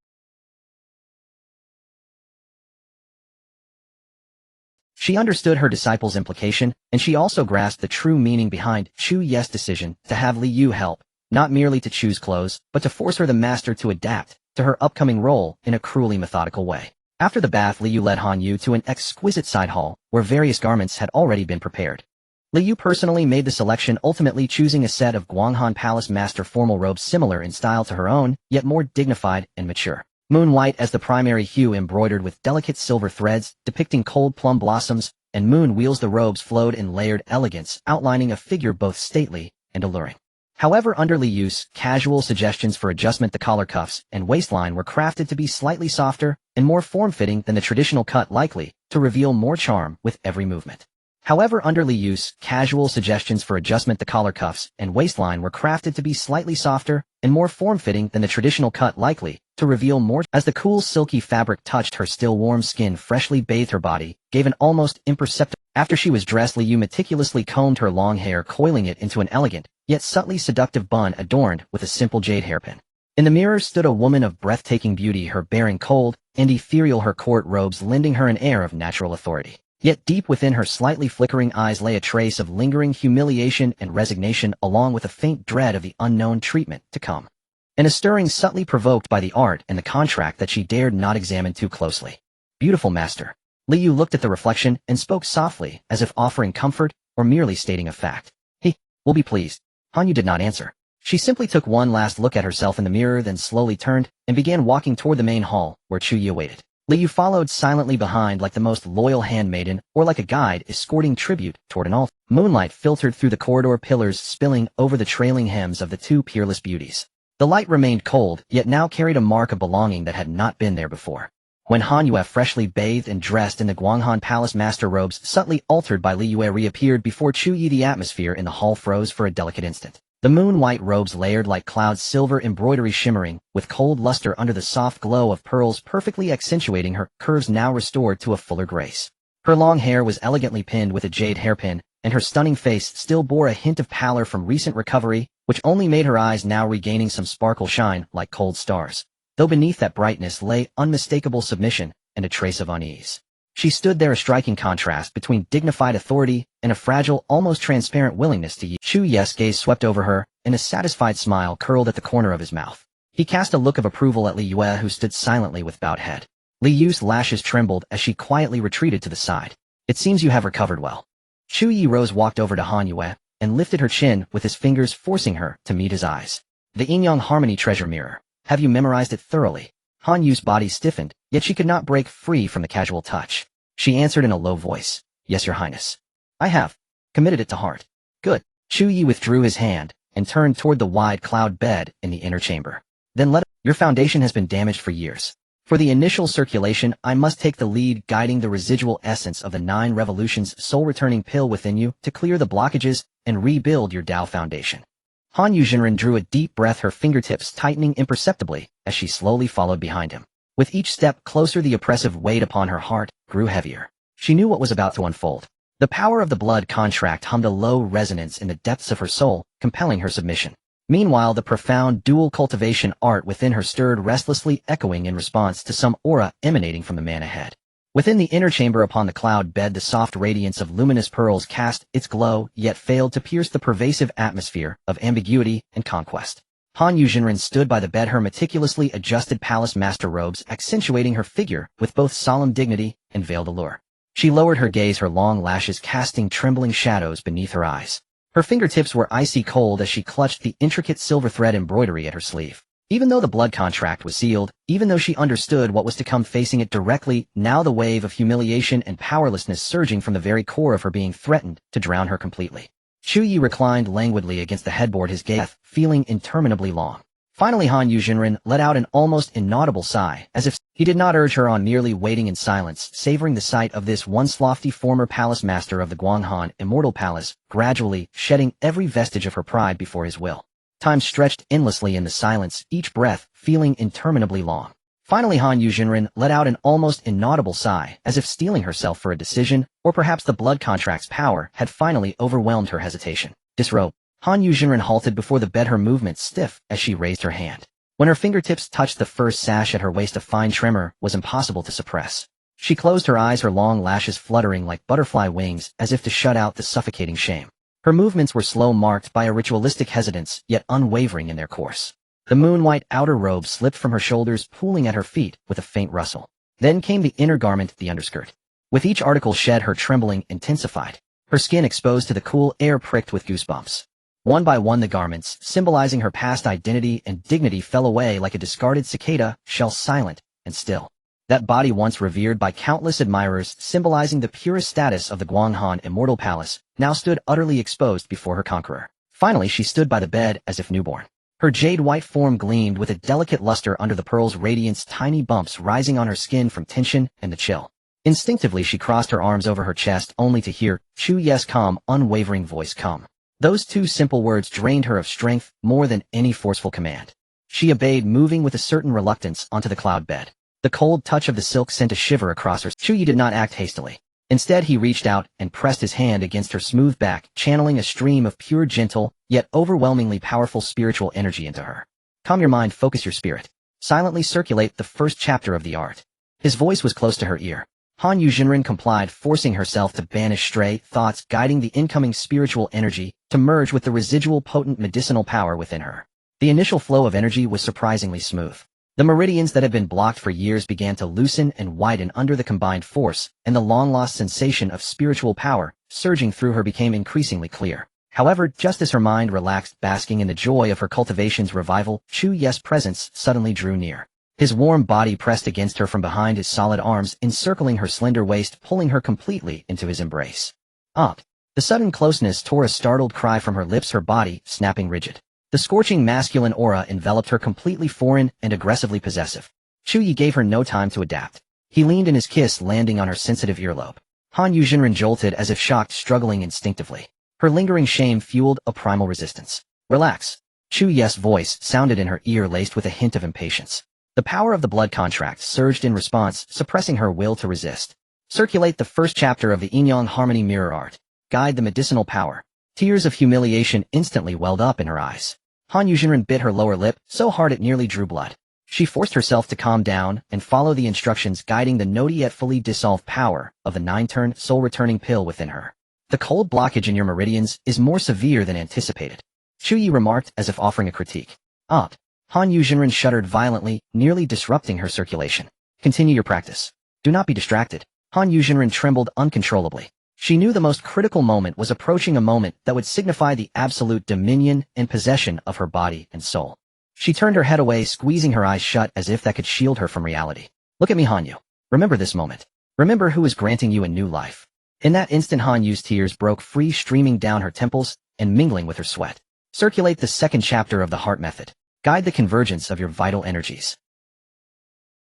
She understood her disciple's implication, and she also grasped the true meaning behind Chu Ye's decision to have Li Yu help, not merely to choose clothes, but to force her, the master, to adapt to her upcoming role in a cruelly methodical way. After the bath, Li Yu led Han Yu to an exquisite side hall, where various garments had already been prepared. Li Yu personally made the selection, ultimately choosing a set of Guanghan Palace master formal robes similar in style to her own, yet more dignified and mature. Moon white as the primary hue, embroidered with delicate silver threads depicting cold plum blossoms, and moon wheels, the robes flowed in layered elegance, outlining a figure both stately and alluring. However, under Li Yu's casual suggestions for adjustment, the collar, cuffs, and waistline were crafted to be slightly softer and more form-fitting than the traditional cut, likely to reveal more charm with every movement. However, under Li Yu's casual suggestions for adjustment, the collar, cuffs, and waistline were crafted to be slightly softer and more form-fitting than the traditional cut, likely to reveal more. As the cool, silky fabric touched her still warm skin, freshly bathed her body, gave an almost imperceptible. After she was dressed, Li Yu meticulously combed her long hair, coiling it into an elegant, yet subtly seductive bun adorned with a simple jade hairpin. In the mirror stood a woman of breathtaking beauty, her bearing cold and ethereal, her court robes lending her an air of natural authority. Yet deep within her slightly flickering eyes lay a trace of lingering humiliation and resignation, along with a faint dread of the unknown treatment to come, and a stirring subtly provoked by the art and the contract that she dared not examine too closely. Beautiful master. Li Yu looked at the reflection and spoke softly, as if offering comfort or merely stating a fact. He will be pleased. Han Yu did not answer. She simply took one last look at herself in the mirror, then slowly turned and began walking toward the main hall, where Chu Ye waited. Li Yu followed silently behind like the most loyal handmaiden or like a guide escorting tribute toward an altar. Moonlight filtered through the corridor pillars spilling over the trailing hems of the two peerless beauties. The light remained cold, yet now carried a mark of belonging that had not been there before. When Han Yue, freshly bathed and dressed in the Guanghan Palace master robes subtly altered by Li Yue, reappeared before Chu Ye, the atmosphere in the hall froze for a delicate instant. The moon-white robes layered like clouds, silver embroidery shimmering, with cold luster under the soft glow of pearls perfectly accentuating her curves now restored to a fuller grace. Her long hair was elegantly pinned with a jade hairpin, and her stunning face still bore a hint of pallor from recent recovery, which only made her eyes now regaining some sparkle shine like cold stars. Though beneath that brightness lay unmistakable submission and a trace of unease. She stood there, a striking contrast between dignified authority and a fragile, almost transparent willingness to yield. Chu Ye's gaze swept over her, and a satisfied smile curled at the corner of his mouth. He cast a look of approval at Li Yue, who stood silently with bowed head. Li Yu's lashes trembled as she quietly retreated to the side. It seems you have recovered well. Chu Ye rose, walked over to Han Yue, and lifted her chin with his fingers, forcing her to meet his eyes. The Yin-Yang Harmony Treasure Mirror. Have you memorized it thoroughly? Han Yu's body stiffened, yet she could not break free from the casual touch. She answered in a low voice, Yes, Your Highness. I have. Committed it to heart. Good. Chu Ye withdrew his hand and turned toward the wide cloud bed in the inner chamber. Then your foundation has been damaged for years. For the initial circulation, I must take the lead, guiding the residual essence of the 9 revolutions soul-returning pill within you to clear the blockages and rebuild your Dao foundation. Han Yuzhenren drew a deep breath, her fingertips tightening imperceptibly as she slowly followed behind him. With each step closer, the oppressive weight upon her heart grew heavier. She knew what was about to unfold. The power of the blood contract hummed a low resonance in the depths of her soul, compelling her submission. Meanwhile, the profound dual cultivation art within her stirred restlessly, echoing in response to some aura emanating from the man ahead. Within the inner chamber upon the cloud bed, the soft radiance of luminous pearls cast its glow, yet failed to pierce the pervasive atmosphere of ambiguity and conquest. Han Yuzhenren stood by the bed, her meticulously adjusted palace master robes accentuating her figure with both solemn dignity and veiled allure. She lowered her gaze, her long lashes casting trembling shadows beneath her eyes. Her fingertips were icy cold as she clutched the intricate silver thread embroidery at her sleeve. Even though the blood contract was sealed, even though she understood what was to come, facing it directly, now the wave of humiliation and powerlessness surging from the very core of her being threatened to drown her completely. Chu Ye reclined languidly against the headboard, his gaze feeling interminably long. Finally, Han Yuzhenren let out an almost inaudible sigh, as if he did not urge her on, merely waiting in silence, savoring the sight of this once lofty former palace master of the Guanghan Immortal Palace, gradually shedding every vestige of her pride before his will. Time stretched endlessly in the silence, each breath feeling interminably long. Finally, Han Yuzhenren let out an almost inaudible sigh, as if steeling herself for a decision, or perhaps the blood contract's power had finally overwhelmed her hesitation. Disrobe. Han Yuzhenren halted before the bed, her movements stiff as she raised her hand. When her fingertips touched the first sash at her waist, a fine tremor was impossible to suppress. She closed her eyes, her long lashes fluttering like butterfly wings, as if to shut out the suffocating shame. Her movements were slow, marked by a ritualistic hesitance, yet unwavering in their course. The moon-white outer robe slipped from her shoulders, pooling at her feet with a faint rustle. Then came the inner garment, the underskirt. With each article shed, her trembling intensified. Her skin exposed to the cool air pricked with goosebumps. One by one, the garments, symbolizing her past identity and dignity, fell away like a discarded cicada shell, silent and still. That body, once revered by countless admirers, symbolizing the purest status of the Guanghan Immortal Palace, now stood utterly exposed before her conqueror. Finally, she stood by the bed as if newborn. Her jade-white form gleamed with a delicate luster under the pearl's radiance, tiny bumps rising on her skin from tension and the chill. Instinctively, she crossed her arms over her chest, only to hear Chu Ye's calm, unwavering voice come. Those 2 simple words drained her of strength more than any forceful command. She obeyed, moving with a certain reluctance onto the cloud bed. The cold touch of the silk sent a shiver across her. Chu Ye did not act hastily. Instead, he reached out and pressed his hand against her smooth back, channeling a stream of pure, gentle, yet overwhelmingly powerful spiritual energy into her. Calm your mind, focus your spirit. Silently circulate the first chapter of the art. His voice was close to her ear. Han Yuzhenren complied, forcing herself to banish stray thoughts, guiding the incoming spiritual energy to merge with the residual potent medicinal power within her. The initial flow of energy was surprisingly smooth. The meridians that had been blocked for years began to loosen and widen under the combined force, and the long-lost sensation of spiritual power surging through her became increasingly clear. However, just as her mind relaxed, basking in the joy of her cultivation's revival, Chu Ye's presence suddenly drew near. His warm body pressed against her from behind, his solid arms encircling her slender waist, pulling her completely into his embrace. Up. The sudden closeness tore a startled cry from her lips, her body snapping rigid. The scorching masculine aura enveloped her, completely foreign and aggressively possessive. Chu Ye gave her no time to adapt. He leaned in, his kiss landing on her sensitive earlobe. Han Yuzhenren jolted as if shocked, struggling instinctively. Her lingering shame fueled a primal resistance. Relax. Chu Ye's voice sounded in her ear, laced with a hint of impatience. The power of the blood contract surged in response, suppressing her will to resist. Circulate the first chapter of the Yin-Yang Harmony Mirror Art. Guide the medicinal power. Tears of humiliation instantly welled up in her eyes. Han Yuzhenren bit her lower lip, so hard it nearly drew blood. She forced herself to calm down and follow the instructions, guiding the notty yet fully dissolved power of the 9-turn soul-returning pill within her. The cold blockage in your meridians is more severe than anticipated, Chu Ye remarked as if offering a critique. Han Yuzhenren shuddered violently, nearly disrupting her circulation. Continue your practice. Do not be distracted. Han Yuzhenren trembled uncontrollably. She knew the most critical moment was approaching, a moment that would signify the absolute dominion and possession of her body and soul. She turned her head away, squeezing her eyes shut as if that could shield her from reality. Look at me, Han Yu. Remember this moment. Remember who is granting you a new life. In that instant, Han Yu's tears broke free, streaming down her temples and mingling with her sweat. Circulate the second chapter of the heart method. Guide the convergence of your vital energies.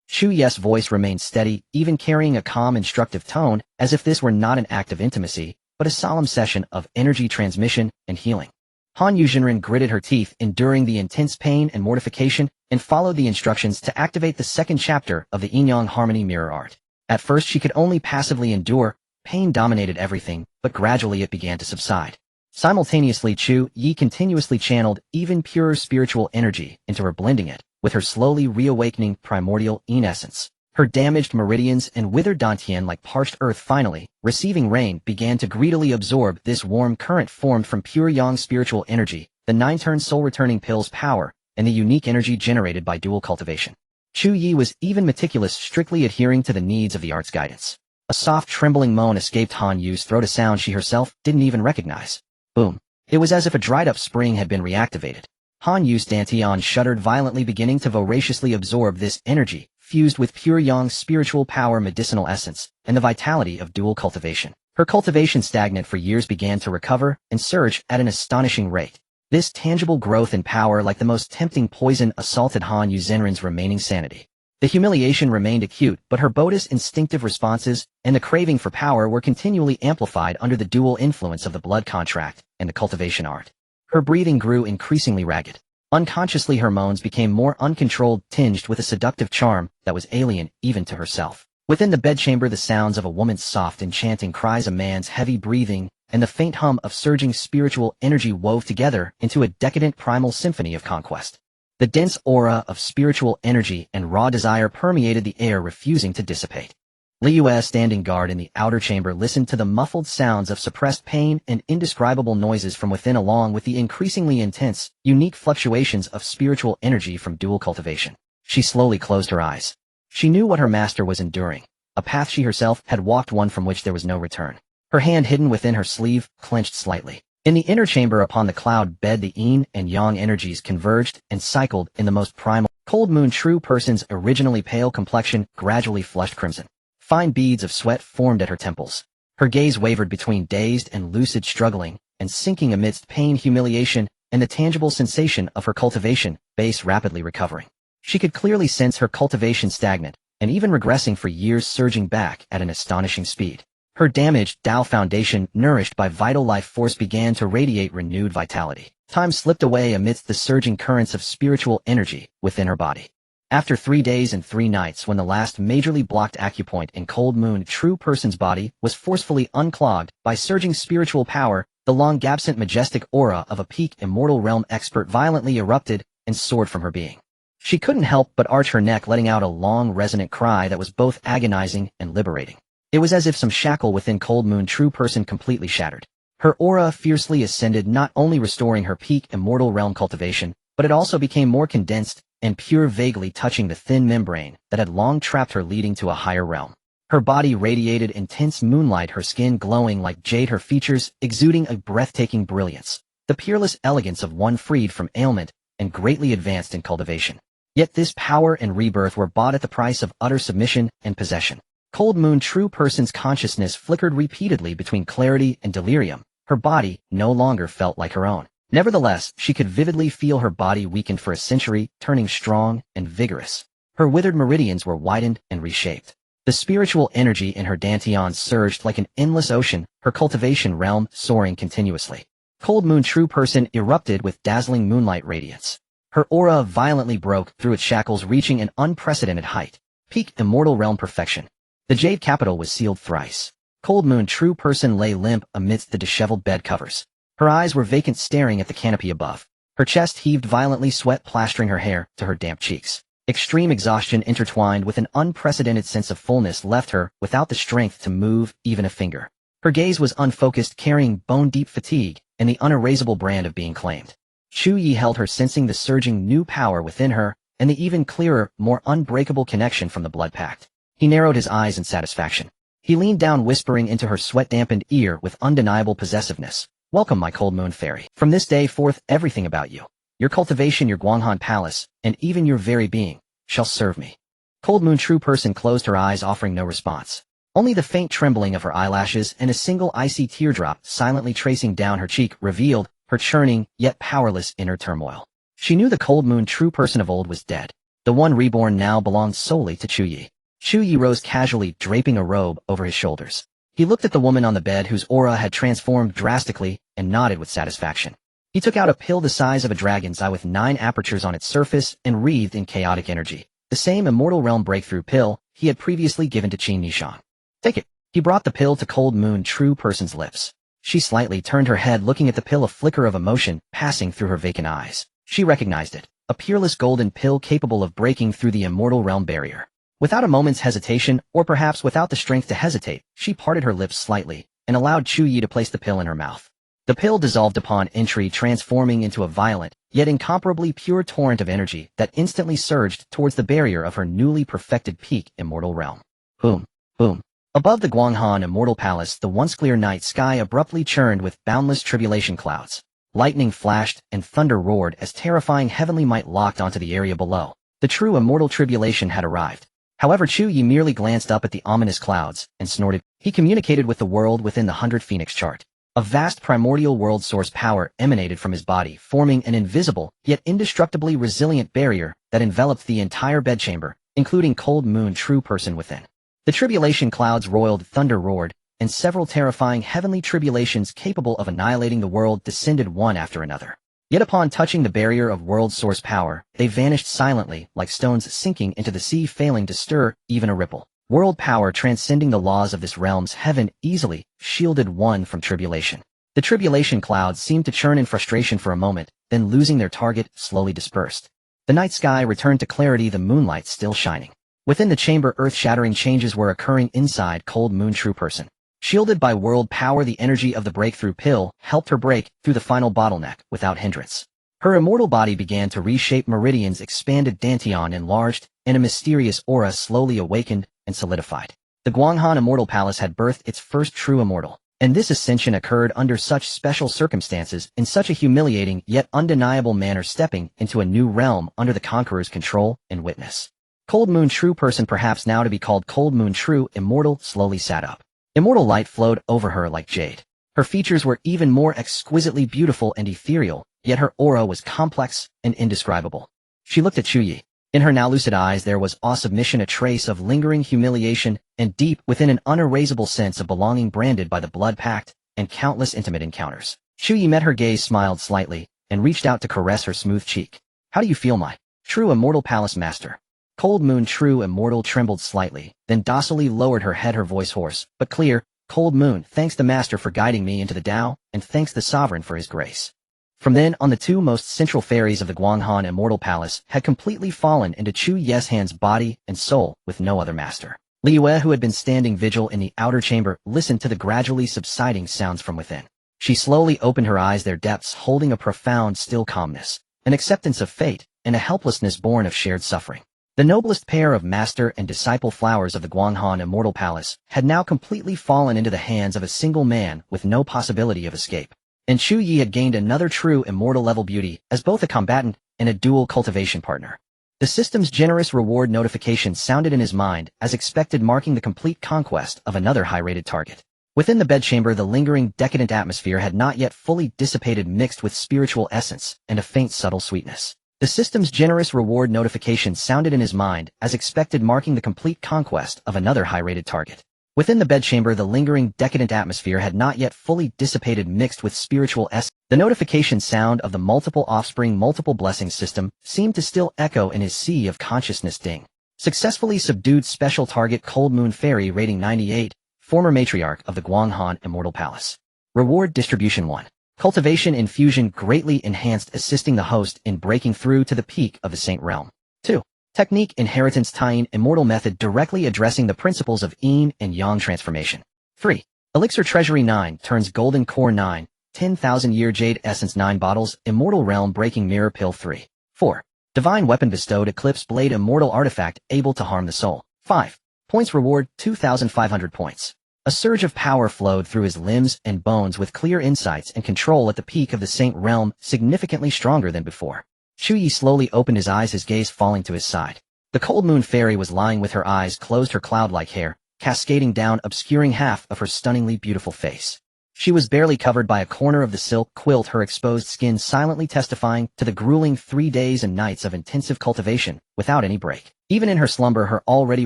Chu Ye's voice remained steady, even carrying a calm, instructive tone, as if this were not an act of intimacy, but a solemn session of energy transmission and healing. Han Yuzhenren gritted her teeth, enduring the intense pain and mortification, and followed the instructions to activate the second chapter of the Yin-Yang Harmony Mirror Art. At first she could only passively endure, pain dominated everything, but gradually it began to subside. Simultaneously, Chu Ye continuously channeled even purer spiritual energy into her, blending it with her slowly reawakening primordial Yin essence. Her damaged meridians and withered dantian, like parched earth finally receiving rain, began to greedily absorb this warm current formed from pure yang spiritual energy, the 9-turn soul-returning pill's power, and the unique energy generated by dual cultivation. Chu Ye was even meticulous, strictly adhering to the needs of the art's guidance. A soft, trembling moan escaped Han Yu's throat, a sound she herself didn't even recognize. Boom. It was as if a dried-up spring had been reactivated. Han Yu's dantian shuddered violently, beginning to voraciously absorb this energy, fused with pure yang spiritual power, medicinal essence, and the vitality of dual cultivation. Her cultivation, stagnant for years, began to recover and surge at an astonishing rate. This tangible growth in power, like the most tempting poison, assaulted Han Yuzhenren's remaining sanity. The humiliation remained acute, but her boda's instinctive responses and the craving for power were continually amplified under the dual influence of the blood contract and the cultivation art. Her breathing grew increasingly ragged. Unconsciously her moans became more uncontrolled, tinged with a seductive charm that was alien even to herself. Within the bedchamber, the sounds of a woman's soft, enchanting cries, a man's heavy breathing, and the faint hum of surging spiritual energy wove together into a decadent primal symphony of conquest. The dense aura of spiritual energy and raw desire permeated the air, refusing to dissipate. Li Yue, standing guard in the outer chamber, listened to the muffled sounds of suppressed pain and indescribable noises from within, along with the increasingly intense, unique fluctuations of spiritual energy from dual cultivation. She slowly closed her eyes. She knew what her master was enduring, a path she herself had walked, one from which there was no return. Her hand, hidden within her sleeve, clenched slightly. In the inner chamber upon the cloud bed, the yin and yang energies converged and cycled in the most primal. Cold Moon True Person's originally pale complexion gradually flushed crimson. Fine beads of sweat formed at her temples. Her gaze wavered between dazed and lucid, struggling and sinking amidst pain, humiliation, and the tangible sensation of her cultivation base rapidly recovering. She could clearly sense her cultivation stagnant and even regressing for years, surging back at an astonishing speed. Her damaged Dao foundation, nourished by vital life force, began to radiate renewed vitality. Time slipped away amidst the surging currents of spiritual energy within her body. After 3 days and 3 nights, when the last majorly blocked acupoint in Cold Moon True Person's body was forcefully unclogged by surging spiritual power, the long-absent majestic aura of a peak immortal realm expert violently erupted and soared from her being. She couldn't help but arch her neck, letting out a long, resonant cry that was both agonizing and liberating. It was as if some shackle within Cold Moon True Person completely shattered. Her aura fiercely ascended, not only restoring her peak immortal realm cultivation, but it also became more condensed and pure, vaguely touching the thin membrane that had long trapped her, leading to a higher realm. Her body radiated intense moonlight, her skin glowing like jade, her features exuding a breathtaking brilliance, the peerless elegance of one freed from ailment and greatly advanced in cultivation. Yet this power and rebirth were bought at the price of utter submission and possession. Cold Moon True Person's consciousness flickered repeatedly between clarity and delirium. Her body no longer felt like her own. Nevertheless, she could vividly feel her body weakened for a century, turning strong and vigorous. Her withered meridians were widened and reshaped. The spiritual energy in her dantian surged like an endless ocean, her cultivation realm soaring continuously. Cold Moon True Person erupted with dazzling moonlight radiance. Her aura violently broke through its shackles, reaching an unprecedented height. Peak immortal realm perfection. The Jade Capital was sealed thrice. Cold Moon True Person lay limp amidst the disheveled bed covers. Her eyes were vacant, staring at the canopy above. Her chest heaved violently, sweat plastering her hair to her damp cheeks. Extreme exhaustion intertwined with an unprecedented sense of fullness left her without the strength to move even a finger. Her gaze was unfocused, carrying bone-deep fatigue and the unerasable brand of being claimed. Chu Ye held her, sensing the surging new power within her and the even clearer, more unbreakable connection from the blood pact. He narrowed his eyes in satisfaction. He leaned down, whispering into her sweat-dampened ear with undeniable possessiveness. "Welcome, my Cold Moon Fairy. From this day forth, everything about you, your cultivation, your Guanghan Palace, and even your very being, shall serve me." Cold Moon True Person closed her eyes, offering no response. Only the faint trembling of her eyelashes and a single icy teardrop silently tracing down her cheek revealed her churning, yet powerless inner turmoil. She knew the Cold Moon True Person of old was dead. The one reborn now belonged solely to Chu Ye. Chu Ye rose casually, draping a robe over his shoulders. He looked at the woman on the bed, whose aura had transformed drastically, and nodded with satisfaction. He took out a pill the size of a dragon's eye with 9 apertures on its surface and wreathed in chaotic energy. The same immortal realm breakthrough pill he had previously given to Qin Nishang. "Take it." He brought the pill to Cold Moon True Person's lips. She slightly turned her head, looking at the pill, a flicker of emotion passing through her vacant eyes. She recognized it, a peerless golden pill capable of breaking through the immortal realm barrier. Without a moment's hesitation, or perhaps without the strength to hesitate, she parted her lips slightly and allowed Chu Ye to place the pill in her mouth. The pill dissolved upon entry, transforming into a violent, yet incomparably pure torrent of energy that instantly surged towards the barrier of her newly perfected peak immortal realm. Boom, boom. Above the Guanghan Immortal Palace, the once clear night sky abruptly churned with boundless tribulation clouds. Lightning flashed and thunder roared as terrifying heavenly might locked onto the area below. The true immortal tribulation had arrived. However, Chu Ye merely glanced up at the ominous clouds and snorted. He communicated with the world within the 100 Phoenix chart. A vast primordial world source power emanated from his body, forming an invisible, yet indestructibly resilient barrier that enveloped the entire bedchamber, including Cold Moon True Person within. The tribulation clouds roiled, thunder roared, and several terrifying heavenly tribulations capable of annihilating the world descended one after another. Yet upon touching the barrier of world source power, they vanished silently, like stones sinking into the sea, failing to stir even a ripple. World power transcending the laws of this realm's heaven easily shielded one from tribulation. The tribulation clouds seemed to churn in frustration for a moment, then losing their target, slowly dispersed. The night sky returned to clarity, the moonlight still shining. Within the chamber, earth-shattering changes were occurring inside Cold Moon True Person. Shielded by world power, the energy of the breakthrough pill helped her break through the final bottleneck without hindrance. Her immortal body began to reshape, meridians expanded, dantian enlarged, and a mysterious aura slowly awakened and solidified. The Guanghan Immortal Palace had birthed its first true immortal, and this ascension occurred under such special circumstances, in such a humiliating yet undeniable manner, stepping into a new realm under the Conqueror's control and witness. Cold Moon True Person, perhaps now to be called Cold Moon True Immortal, slowly sat up. Immortal light flowed over her like jade. Her features were even more exquisitely beautiful and ethereal, yet her aura was complex and indescribable. She looked at Chu Ye. In her now lucid eyes there was awe, submission, a trace of lingering humiliation, and deep within an unerasable sense of belonging branded by the blood pact and countless intimate encounters. Chu Ye met her gaze, smiled slightly, and reached out to caress her smooth cheek. "How do you feel, my true immortal palace master?" Cold Moon True Immortal trembled slightly, then docilely lowered her head, her voice hoarse but clear. "Cold Moon, thanks the Master for guiding me into the Tao, and thanks the Sovereign for his grace." From then on, the two most central fairies of the Guanghan Immortal Palace had completely fallen into Chu Ye's hands, body and soul, with no other master. Li Yue, who had been standing vigil in the outer chamber, listened to the gradually subsiding sounds from within. She slowly opened her eyes, their depths holding a profound, still calmness, an acceptance of fate, and a helplessness born of shared suffering. The noblest pair of master and disciple flowers of the Guanghan Immortal Palace had now completely fallen into the hands of a single man with no possibility of escape. And Chu Ye had gained another true immortal level beauty as both a combatant and a dual cultivation partner. The system's generous reward notification sounded in his mind, as expected, marking the complete conquest of another high-rated target. Within the bedchamber, the lingering, decadent atmosphere had not yet fully dissipated, mixed with spiritual essence and a faint, subtle sweetness. The system's generous reward notification sounded in his mind, as expected, marking the complete conquest of another high-rated target. Within the bedchamber, the lingering, decadent atmosphere had not yet fully dissipated, mixed with spiritual essence. The notification sound of the multiple offspring, multiple blessings system seemed to still echo in his sea of consciousness. Ding. Successfully subdued. Special target: Cold Moon Fairy, rating 98, former matriarch of the Guanghan Immortal Palace. Reward distribution: 1. Cultivation infusion greatly enhanced, assisting the host in breaking through to the peak of the Saint Realm. 2. Technique inheritance tying immortal method directly addressing the principles of yin and yang transformation. 3. Elixir treasury 9 turns golden core 9, 10,000-year jade essence 9 bottles, immortal realm breaking mirror pill 3. 4. Divine weapon bestowed eclipse blade immortal artifact able to harm the soul. 5. Points reward 2,500 points. A surge of power flowed through his limbs and bones with clear insights and control at the peak of the Saint Realm, significantly stronger than before. Chu Ye slowly opened his eyes, his gaze falling to his side. The Cold Moon Fairy was lying with her eyes closed, her cloud-like hair cascading down, obscuring half of her stunningly beautiful face. She was barely covered by a corner of the silk quilt, her exposed skin silently testifying to the grueling 3 days and nights of intensive cultivation without any break. Even in her slumber, her already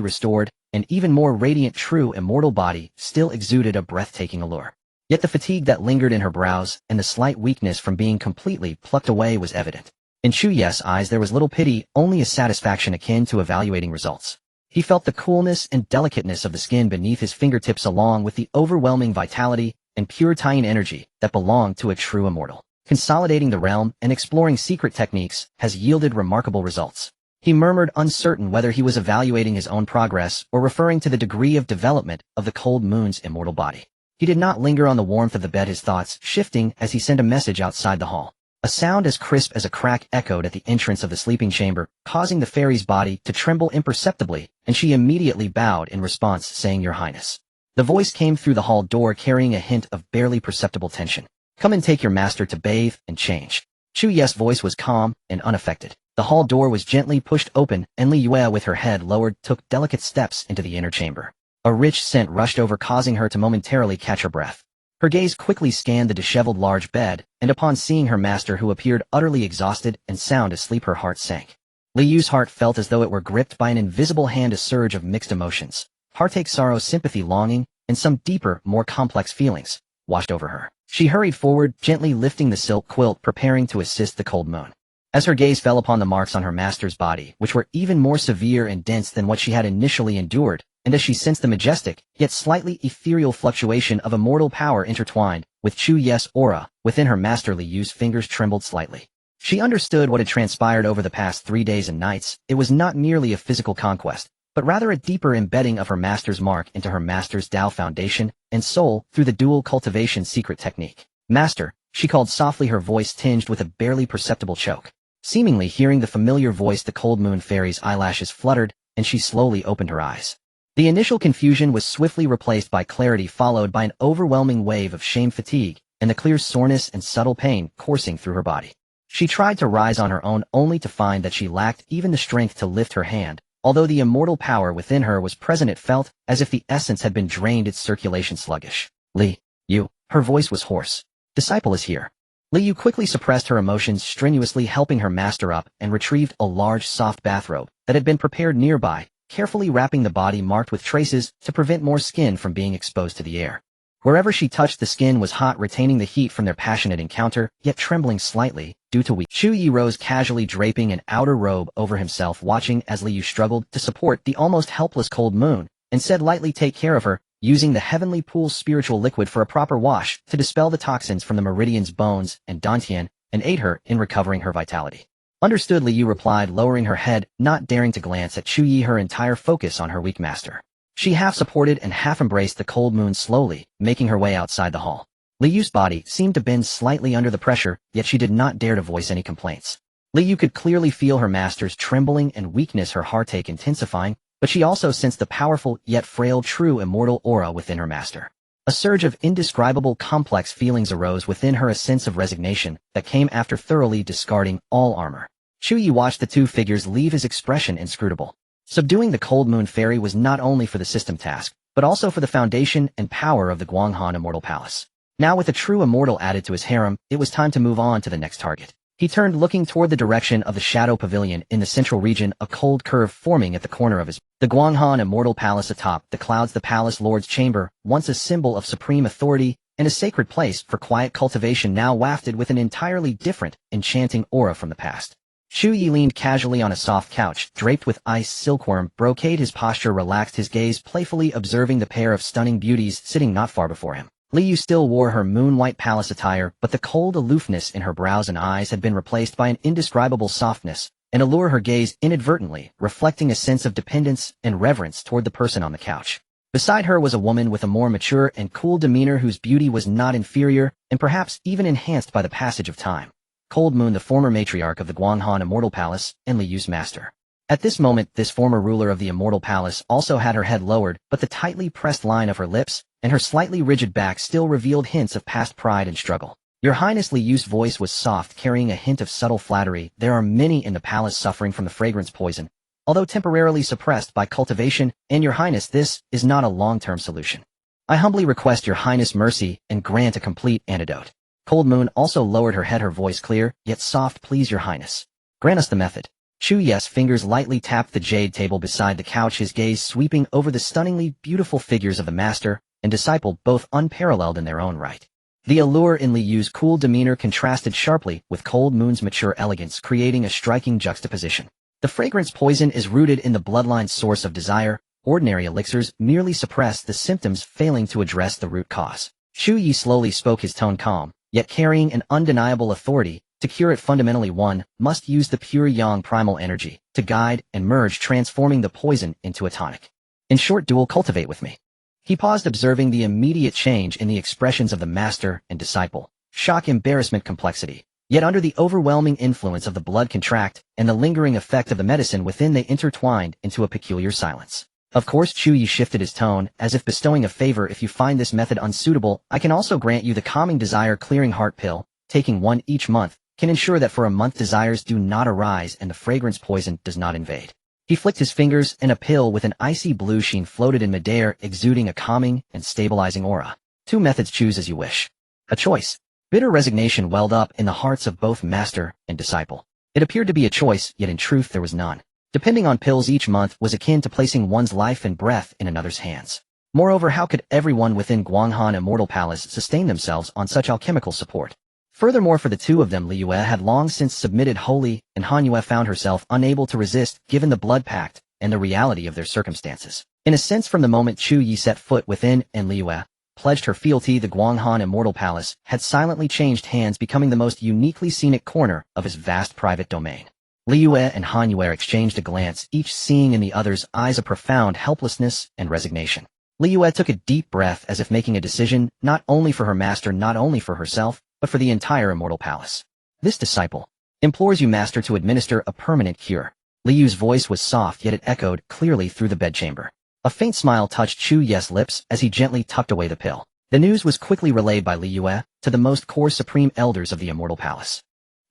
restored and even more radiant true immortal body still exuded a breathtaking allure. Yet the fatigue that lingered in her brows and the slight weakness from being completely plucked away was evident. In Chu Ye's eyes there was little pity, only a satisfaction akin to evaluating results. He felt the coolness and delicateness of the skin beneath his fingertips, along with the overwhelming vitality and pure tying energy that belonged to a true immortal. Consolidating the realm and exploring secret techniques has yielded remarkable results. He murmured, uncertain whether he was evaluating his own progress or referring to the degree of development of the Cold Moon's immortal body. He did not linger on the warmth of the bed, his thoughts shifting as he sent a message outside the hall. A sound as crisp as a crack echoed at the entrance of the sleeping chamber, causing the fairy's body to tremble imperceptibly, and she immediately bowed in response, saying, "Your Highness." The voice came through the hall door carrying a hint of barely perceptible tension. "Come and take your master to bathe and change." Chu Ye's voice was calm and unaffected. The hall door was gently pushed open, and Li Yue, with her head lowered, took delicate steps into the inner chamber. A rich scent rushed over, causing her to momentarily catch her breath. Her gaze quickly scanned the disheveled large bed, and upon seeing her master, who appeared utterly exhausted and sound asleep, her heart sank. Li Yu's heart felt as though it were gripped by an invisible hand. A surge of mixed emotions, heartache, sorrow, sympathy, longing, and some deeper, more complex feelings washed over her. She hurried forward, gently lifting the silk quilt, preparing to assist the Cold Moon. As her gaze fell upon the marks on her master's body, which were even more severe and dense than what she had initially endured, and as she sensed the majestic, yet slightly ethereal fluctuation of immortal power intertwined with Chu Ye's aura within her master, Li Yu's fingers trembled slightly. She understood what had transpired over the past 3 days and nights. It was not merely a physical conquest, but rather a deeper embedding of her master's mark into her master's Dao foundation and soul through the dual cultivation secret technique. "Master," she called softly, her voice tinged with a barely perceptible choke. Seemingly hearing the familiar voice, the Cold Moon Fairy's eyelashes fluttered, and she slowly opened her eyes. The initial confusion was swiftly replaced by clarity, followed by an overwhelming wave of shame, fatigue, and the clear soreness and subtle pain coursing through her body. She tried to rise on her own, only to find that she lacked even the strength to lift her hand. Although the immortal power within her was present, it felt as if the essence had been drained, its circulation sluggish. "Li Yu," her voice was hoarse. "Disciple is here." Li Yu quickly suppressed her emotions, strenuously helping her master up, and retrieved a large soft bathrobe that had been prepared nearby, carefully wrapping the body marked with traces to prevent more skin from being exposed to the air. Wherever she touched, the skin was hot, retaining the heat from their passionate encounter, yet trembling slightly due to weak. Chu Ye rose casually, draping an outer robe over himself, watching as Li Yu struggled to support the almost helpless Cold Moon, and said lightly, "Take care of her," using the heavenly pool's spiritual liquid for a proper wash to dispel the toxins from the meridian's bones and dantian, and aid her in recovering her vitality. "Understood," Li Yu replied, lowering her head, not daring to glance at Chu Ye, her entire focus on her weak master. She half supported and half embraced the Cold Moon, slowly making her way outside the hall. Li Yu's body seemed to bend slightly under the pressure, yet she did not dare to voice any complaints. Li Yu could clearly feel her master's trembling and weakness, her heartache intensifying, but she also sensed the powerful yet frail true immortal aura within her master. A surge of indescribable complex feelings arose within her, a sense of resignation that came after thoroughly discarding all armor. Chu Ye watched the two figures leave, his expression inscrutable. Subduing the cold moon fairy was not only for the system task, but also for the foundation and power of the Guanghan Immortal Palace. Now with a true immortal added to his harem, it was time to move on to the next target. He turned, looking toward the direction of the Shadow Pavilion in the central region, a cold curve forming at the corner of the Guanghan Immortal Palace atop the clouds. The Palace Lord's Chamber, once a symbol of supreme authority and a sacred place for quiet cultivation, now wafted with an entirely different, enchanting aura from the past. Chu Ye leaned casually on a soft couch, draped with ice silkworm brocade. His posture relaxed, his gaze playfully observing the pair of stunning beauties sitting not far before him. Li Yu still wore her moon-white palace attire, but the cold aloofness in her brows and eyes had been replaced by an indescribable softness, an allure her gaze inadvertently, reflecting a sense of dependence and reverence toward the person on the couch. Beside her was a woman with a more mature and cool demeanor whose beauty was not inferior, and perhaps even enhanced by the passage of time. Cold Moon, the former matriarch of the Guanghan Immortal Palace, and Li Yu's master. At this moment, this former ruler of the Immortal Palace also had her head lowered, but the tightly pressed line of her lips and her slightly rigid back still revealed hints of past pride and struggle. Your Highness. Li Yu's voice was soft, carrying a hint of subtle flattery. There are many in the palace suffering from the fragrance poison, although temporarily suppressed by cultivation, and Your Highness, this is not a long-term solution. I humbly request Your Highness mercy and grant a complete antidote. Cold Moon also lowered her head, her voice clear, yet soft. Please, Your Highness. Grant us the method. Chu Ye's fingers lightly tapped the jade table beside the couch, his gaze sweeping over the stunningly beautiful figures of the master and disciple, both unparalleled in their own right. The allure in Li Yu's cool demeanor contrasted sharply with Cold Moon's mature elegance, creating a striking juxtaposition. The fragrance poison is rooted in the bloodline source of desire. Ordinary elixirs merely suppress the symptoms, failing to address the root cause. Chu Ye slowly spoke, his tone calm, yet carrying an undeniable authority. To cure it fundamentally, one must use the pure yang primal energy to guide and merge, transforming the poison into a tonic. In short, dual cultivate with me. He paused, observing the immediate change in the expressions of the master and disciple. Shock, embarrassment, complexity. Yet under the overwhelming influence of the blood contract and the lingering effect of the medicine within, they intertwined into a peculiar silence. Of course, Chu Ye shifted his tone, as if bestowing a favor. If you find this method unsuitable, I can also grant you the calming desire clearing heart pill. Taking one each month can ensure that for a month desires do not arise and the fragrance poison does not invade. He flicked his fingers, and a pill with an icy blue sheen floated in midair, exuding a calming and stabilizing aura. Two methods, choose as you wish. A choice. Bitter resignation welled up in the hearts of both master and disciple. It appeared to be a choice, yet in truth there was none. Depending on pills each month was akin to placing one's life and breath in another's hands. Moreover, how could everyone within Guanghan Immortal Palace sustain themselves on such alchemical support? Furthermore, for the two of them, Li Yue had long since submitted wholly, and Han Yue found herself unable to resist, given the blood pact and the reality of their circumstances. In a sense, from the moment Chu Ye set foot within and Li Yue pledged her fealty, the Guanghan Immortal Palace had silently changed hands, becoming the most uniquely scenic corner of his vast private domain. Li Yue and Han Yue exchanged a glance, each seeing in the other's eyes a profound helplessness and resignation. Li Yue took a deep breath, as if making a decision, not only for her master, not only for herself, but for the entire Immortal Palace. This disciple implores you, master, to administer a permanent cure. Li Yu's voice was soft, yet it echoed clearly through the bedchamber. A faint smile touched Chu Ye's lips as he gently tucked away the pill. The news was quickly relayed by Li Yue to the most core supreme elders of the Immortal Palace.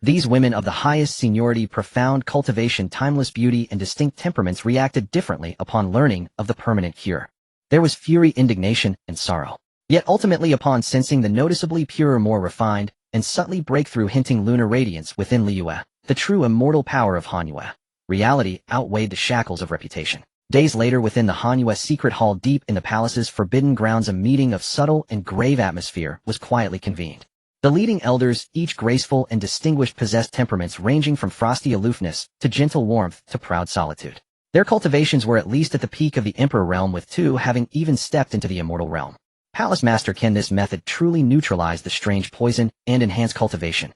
These women of the highest seniority, profound cultivation, timeless beauty, and distinct temperaments reacted differently upon learning of the permanent cure. There was fury, indignation, and sorrow. Yet ultimately, upon sensing the noticeably purer, more refined, and subtly breakthrough hinting lunar radiance within Li Yue, the true immortal power of Han Yue, reality outweighed the shackles of reputation. Days later, within the Han Yue secret hall deep in the palace's forbidden grounds, a meeting of subtle and grave atmosphere was quietly convened. The leading elders, each graceful and distinguished, possessed temperaments ranging from frosty aloofness to gentle warmth to proud solitude. Their cultivations were at least at the peak of the Emperor realm, with two having even stepped into the immortal realm. Palace Master, can this method truly neutralize the strange poison and enhance cultivation?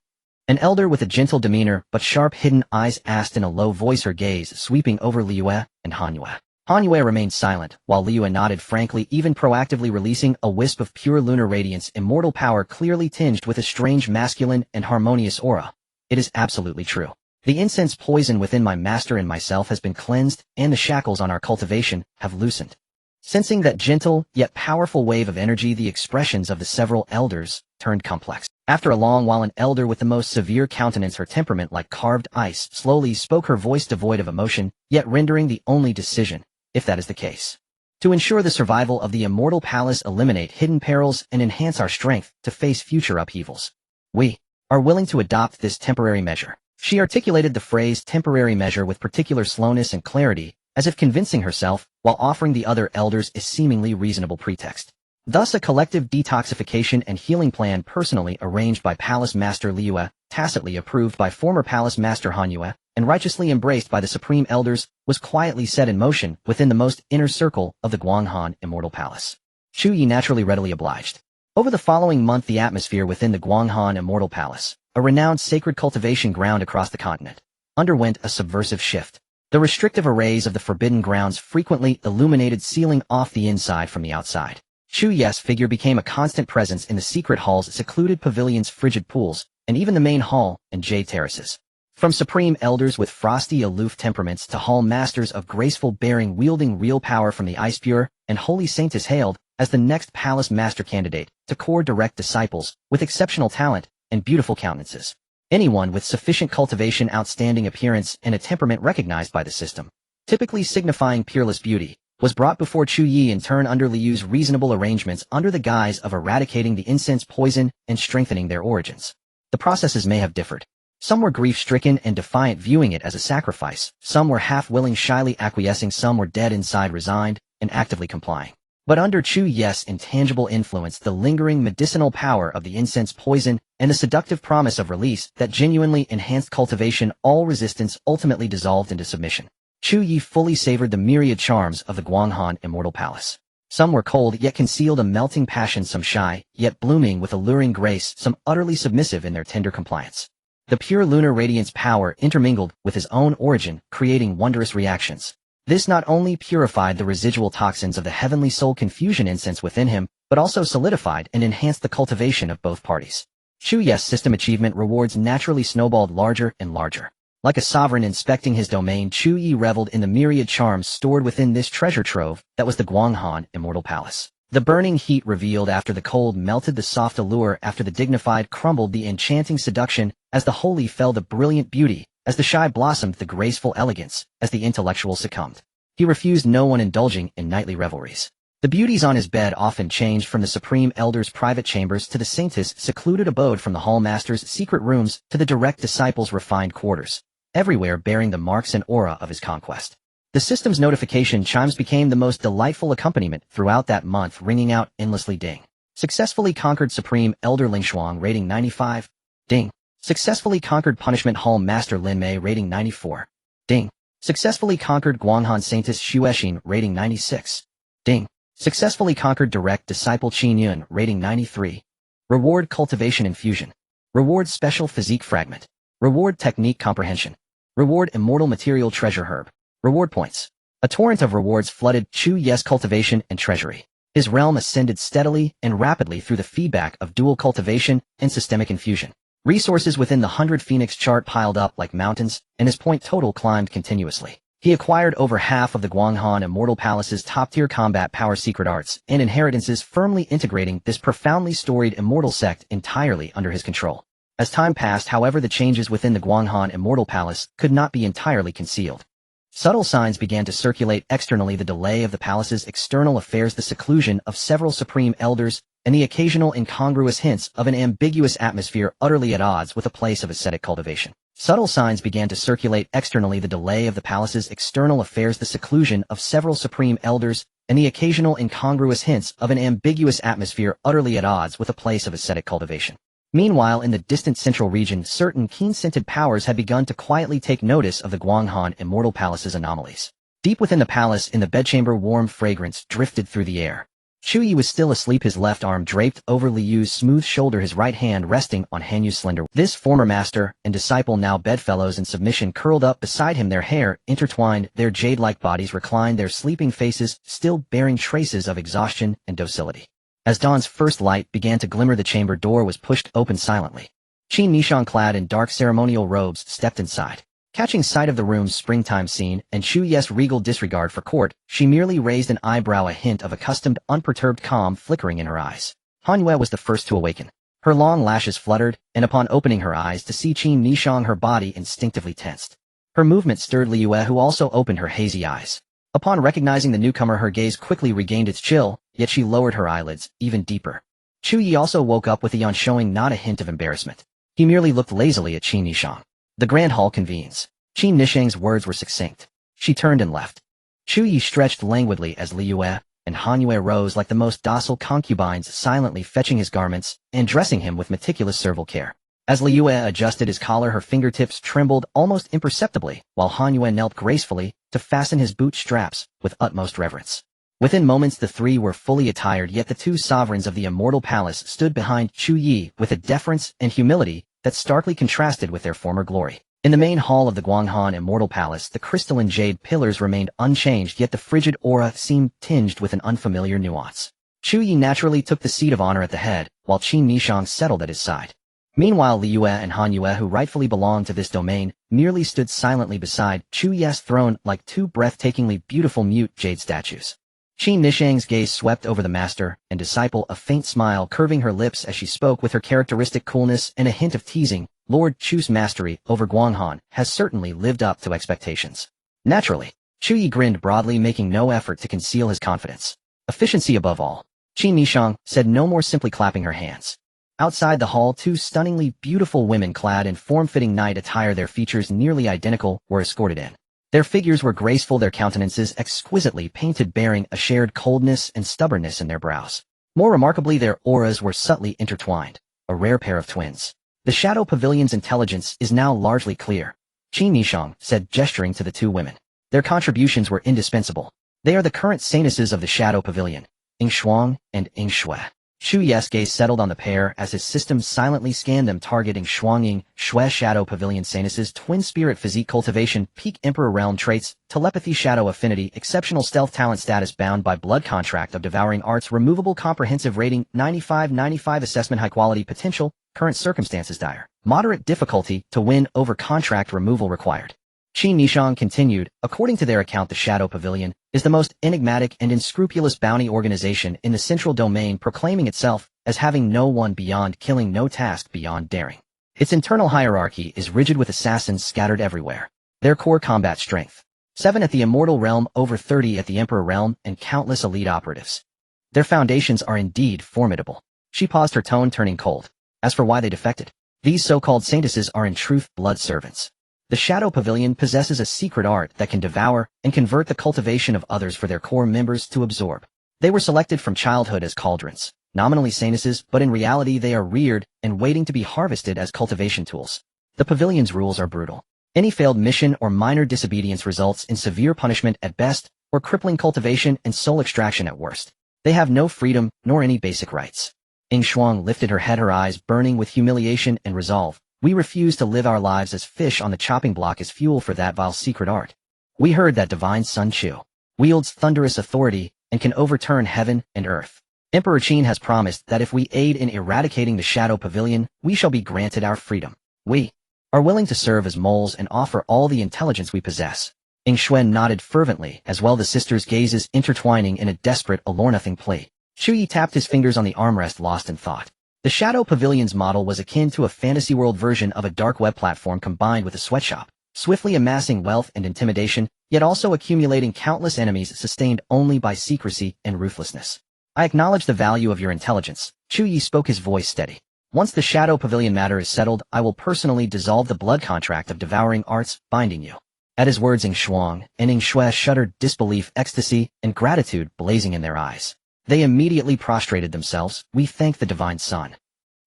An elder with a gentle demeanor but sharp hidden eyes asked in a low voice, her gaze sweeping over Li Yue and Han Yue. Han Yue remained silent, while Li Yue nodded frankly, even proactively releasing a wisp of pure lunar radiance, immortal power clearly tinged with a strange masculine and harmonious aura. It is absolutely true. The incense poison within my master and myself has been cleansed, and the shackles on our cultivation have loosened. Sensing that gentle, yet powerful wave of energy, the expressions of the several elders turned complex. After a long while, an elder with the most severe countenance, her temperament like carved ice, slowly spoke, her voice devoid of emotion, yet rendering the only decision, if that is the case. To ensure the survival of the immortal palace, eliminate hidden perils, and enhance our strength to face future upheavals, we are willing to adopt this temporary measure. She articulated the phrase temporary measure with particular slowness and clarity, as if convincing herself, while offering the other elders a seemingly reasonable pretext. Thus a collective detoxification and healing plan personally arranged by Palace Master Liue, tacitly approved by former Palace Master Han Yue, and righteously embraced by the Supreme Elders, was quietly set in motion within the most inner circle of the Guanghan Immortal Palace. Chu Ye naturally readily obliged. Over the following month, the atmosphere within the Guanghan Immortal Palace, a renowned sacred cultivation ground across the continent, underwent a subversive shift. The restrictive arrays of the forbidden grounds frequently illuminated, sealing off the inside from the outside. Chu Ye's figure became a constant presence in the secret halls, secluded pavilions, frigid pools, and even the main hall and jade terraces. From supreme elders with frosty, aloof temperaments to hall masters of graceful bearing wielding real power from the ice pure and holy saint is hailed as the next palace master candidate to core direct disciples with exceptional talent and beautiful countenances. Anyone with sufficient cultivation, outstanding appearance, and a temperament recognized by the system, typically signifying peerless beauty, was brought before Chu Ye in turn under Liu's reasonable arrangements under the guise of eradicating the incense poison and strengthening their origins. The processes may have differed. Some were grief-stricken and defiant, viewing it as a sacrifice. Some were half-willing, shyly acquiescing. Some were dead inside, resigned, and actively complying. But under Chu Ye's intangible influence, the lingering medicinal power of the incense poison, and the seductive promise of release that genuinely enhanced cultivation, all resistance ultimately dissolved into submission. Chu Ye fully savored the myriad charms of the Guanghan Immortal Palace. Some were cold, yet concealed a melting passion, some shy, yet blooming with alluring grace, some utterly submissive in their tender compliance. The pure lunar radiance power intermingled with his own origin, creating wondrous reactions. This not only purified the residual toxins of the heavenly soul confusion incense within him, but also solidified and enhanced the cultivation of both parties. Chu Ye's system achievement rewards naturally snowballed larger and larger. Like a sovereign inspecting his domain, Chu Ye reveled in the myriad charms stored within this treasure trove that was the Guanghan Immortal Palace. The burning heat revealed after the cold melted, the soft allure after the dignified crumbled, the enchanting seduction as the holy fell, the brilliant beauty as the shy blossomed, the graceful elegance as the intellectual succumbed. He refused no one, indulging in nightly revelries. The beauties on his bed often changed from the supreme elder's private chambers to the saintess' secluded abode, from the hall master's secret rooms to the direct disciples' refined quarters, everywhere bearing the marks and aura of his conquest. The system's notification chimes became the most delightful accompaniment throughout that month, ringing out endlessly. Ding. Successfully conquered Supreme Elder Ling Shuang, rating 95. Ding. Successfully conquered Punishment Hall Master Lin Mei, rating 94. Ding. Successfully conquered Guanghan Saintess Xuexin, rating 96. Ding. Successfully conquered Direct Disciple Qin Yun, rating 93. Reward Cultivation Infusion. Reward Special Physique Fragment. Reward Technique Comprehension. Reward Immortal Material Treasure Herb. Reward points. A torrent of rewards flooded Chu Ye's cultivation and treasury. His realm ascended steadily and rapidly through the feedback of dual cultivation and systemic infusion. Resources within the 100 Phoenix chart piled up like mountains, and his point total climbed continuously. He acquired over half of the Guanghan Immortal Palace's top-tier combat power, secret arts, and inheritances, firmly integrating this profoundly storied immortal sect entirely under his control. As time passed, however, the changes within the Guanghan Immortal Palace could not be entirely concealed. Subtle signs began to circulate externally: the delay of the palace's external affairs, the seclusion of several supreme elders, and the occasional incongruous hints of an ambiguous atmosphere utterly at odds with a place of ascetic cultivation. Subtle signs began to circulate externally: the delay of the palace's external affairs, the seclusion of several supreme elders, and the occasional incongruous hints of an ambiguous atmosphere utterly at odds with a place of ascetic cultivation. Meanwhile, in the distant central region, certain keen-scented powers had begun to quietly take notice of the Guanghan Immortal Palace's anomalies. Deep within the palace, in the bedchamber, warm fragrance drifted through the air. Chu Ye was still asleep, his left arm draped over Liu's smooth shoulder, his right hand resting on Han Yu's slender. This former master and disciple, now bedfellows in submission, curled up beside him, their hair intertwined, their jade-like bodies reclined, their sleeping faces still bearing traces of exhaustion and docility. As dawn's first light began to glimmer, the chamber door was pushed open silently. Qin Mishang, clad in dark ceremonial robes, stepped inside. Catching sight of the room's springtime scene and Chu Ye's regal disregard for court, she merely raised an eyebrow, a hint of accustomed, unperturbed calm flickering in her eyes. Han Yue was the first to awaken. Her long lashes fluttered, and upon opening her eyes to see Qin Nishang, her body instinctively tensed. Her movement stirred Liu, who also opened her hazy eyes. Upon recognizing the newcomer, her gaze quickly regained its chill, yet she lowered her eyelids even deeper. Chu Ye also woke up with a yawn, showing not a hint of embarrassment. He merely looked lazily at Qin Nishang. The Grand Hall convenes. Qin Nishang's words were succinct. She turned and left. Chu Ye stretched languidly as Liu and Han Yue rose like the most docile concubines, silently fetching his garments and dressing him with meticulous servile care. As Liu adjusted his collar, her fingertips trembled almost imperceptibly, while Han Yue knelt gracefully to fasten his boot straps with utmost reverence. Within moments the three were fully attired, yet the two sovereigns of the immortal palace stood behind Chu Ye with a deference and humility that starkly contrasted with their former glory. In the main hall of the Guanghan Immortal Palace, the crystalline jade pillars remained unchanged, yet the frigid aura seemed tinged with an unfamiliar nuance. Chu Ye naturally took the seat of honor at the head, while Qin Nishang settled at his side. Meanwhile, Liu and Han Yue, who rightfully belonged to this domain, merely stood silently beside Chu Ye's throne like two breathtakingly beautiful mute jade statues. Qin Nishang's gaze swept over the master and disciple, a faint smile curving her lips as she spoke with her characteristic coolness and a hint of teasing. Lord Chu's mastery over Guanghan has certainly lived up to expectations. Naturally, Chu Ye grinned broadly, making no effort to conceal his confidence. Efficiency above all. Qin Nishang said no more, simply clapping her hands. Outside the hall, two stunningly beautiful women clad in form-fitting night attire, their features nearly identical, were escorted in. Their figures were graceful, their countenances exquisitely painted, bearing a shared coldness and stubbornness in their brows. More remarkably, their auras were subtly intertwined, a rare pair of twins. The Shadow Pavilion's intelligence is now largely clear, Qin Nishang said, gesturing to the two women. Their contributions were indispensable. They are the current saintesses of the Shadow Pavilion, Ying Shuang and Ying Shui. Chu Ye's gaze settled on the pair as his system silently scanned them, targeting Shuang Shui Shadow Pavilion saintesses, twin spirit physique, cultivation, peak emperor realm traits, telepathy, shadow affinity, exceptional stealth talent, status bound by blood, contract of devouring arts, removable, comprehensive rating 95/95, assessment, high quality, potential, current circumstances dire, moderate difficulty to win over, contract removal required. Qin Nishang continued, according to their account, the Shadow Pavilion is the most enigmatic and unscrupulous bounty organization in the central domain, proclaiming itself as having no one beyond killing, no task beyond daring. Its internal hierarchy is rigid, with assassins scattered everywhere. Their core combat strength: 7 at the Immortal Realm, over 30 at the Emperor Realm, and countless elite operatives. Their foundations are indeed formidable. She paused, her tone turning cold. As for why they defected, these so-called saintesses are in truth blood servants. The Shadow Pavilion possesses a secret art that can devour and convert the cultivation of others for their core members to absorb. They were selected from childhood as cauldrons, nominally saintesses, but in reality they are reared and waiting to be harvested as cultivation tools. The pavilion's rules are brutal. Any failed mission or minor disobedience results in severe punishment at best, or crippling cultivation and soul extraction at worst. They have no freedom, nor any basic rights. Ying Shuang lifted her head, her eyes burning with humiliation and resolve. We refuse to live our lives as fish on the chopping block as fuel for that vile secret art. We heard that divine Sun Chu wields thunderous authority and can overturn heaven and earth. Emperor Qin has promised that if we aid in eradicating the Shadow Pavilion, we shall be granted our freedom. We are willing to serve as moles and offer all the intelligence we possess. Ying Shui nodded fervently, as well the sisters' gazes intertwining in a desperate, allure-nothing plea. Chu Ye tapped his fingers on the armrest, lost in thought. The Shadow Pavilion's model was akin to a fantasy world version of a dark web platform combined with a sweatshop, swiftly amassing wealth and intimidation, yet also accumulating countless enemies sustained only by secrecy and ruthlessness. I acknowledge the value of your intelligence, Chu Ye spoke, his voice steady. Once the Shadow Pavilion matter is settled, I will personally dissolve the blood contract of devouring arts binding you. At his words, Ying Shuang and Ying Shui shuddered, disbelief, ecstasy, and gratitude blazing in their eyes. They immediately prostrated themselves. We thank the divine Sun.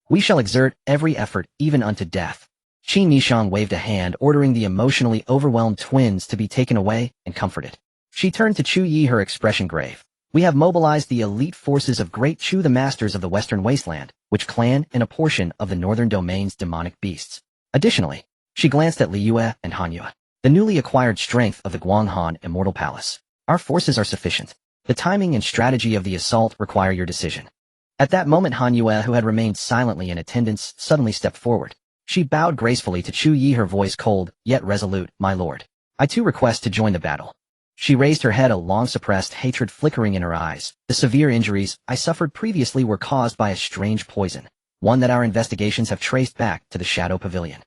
We shall exert every effort, even unto death. Qin Nishang waved a hand, ordering the emotionally overwhelmed twins to be taken away and comforted. She turned to Chu Ye, her expression grave. We have mobilized the elite forces of Great Chu, the masters of the Western Wasteland, which clan and a portion of the Northern Domain's demonic beasts. Additionally, she glanced at Liu and Han Yue, the newly acquired strength of the Guanghan Immortal Palace. Our forces are sufficient. The timing and strategy of the assault require your decision. At that moment, Han Yue, who had remained silently in attendance, suddenly stepped forward. She bowed gracefully to Chu Ye, her voice cold, yet resolute. My lord, I too request to join the battle. She raised her head, a long-suppressed hatred flickering in her eyes. The severe injuries I suffered previously were caused by a strange poison. one that our investigations have traced back to the Shadow Pavilion.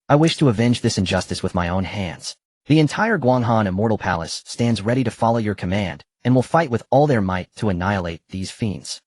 I wish to avenge this injustice with my own hands. The entire Guanghan Immortal Palace stands ready to follow your command, and will fight with all their might to annihilate these fiends.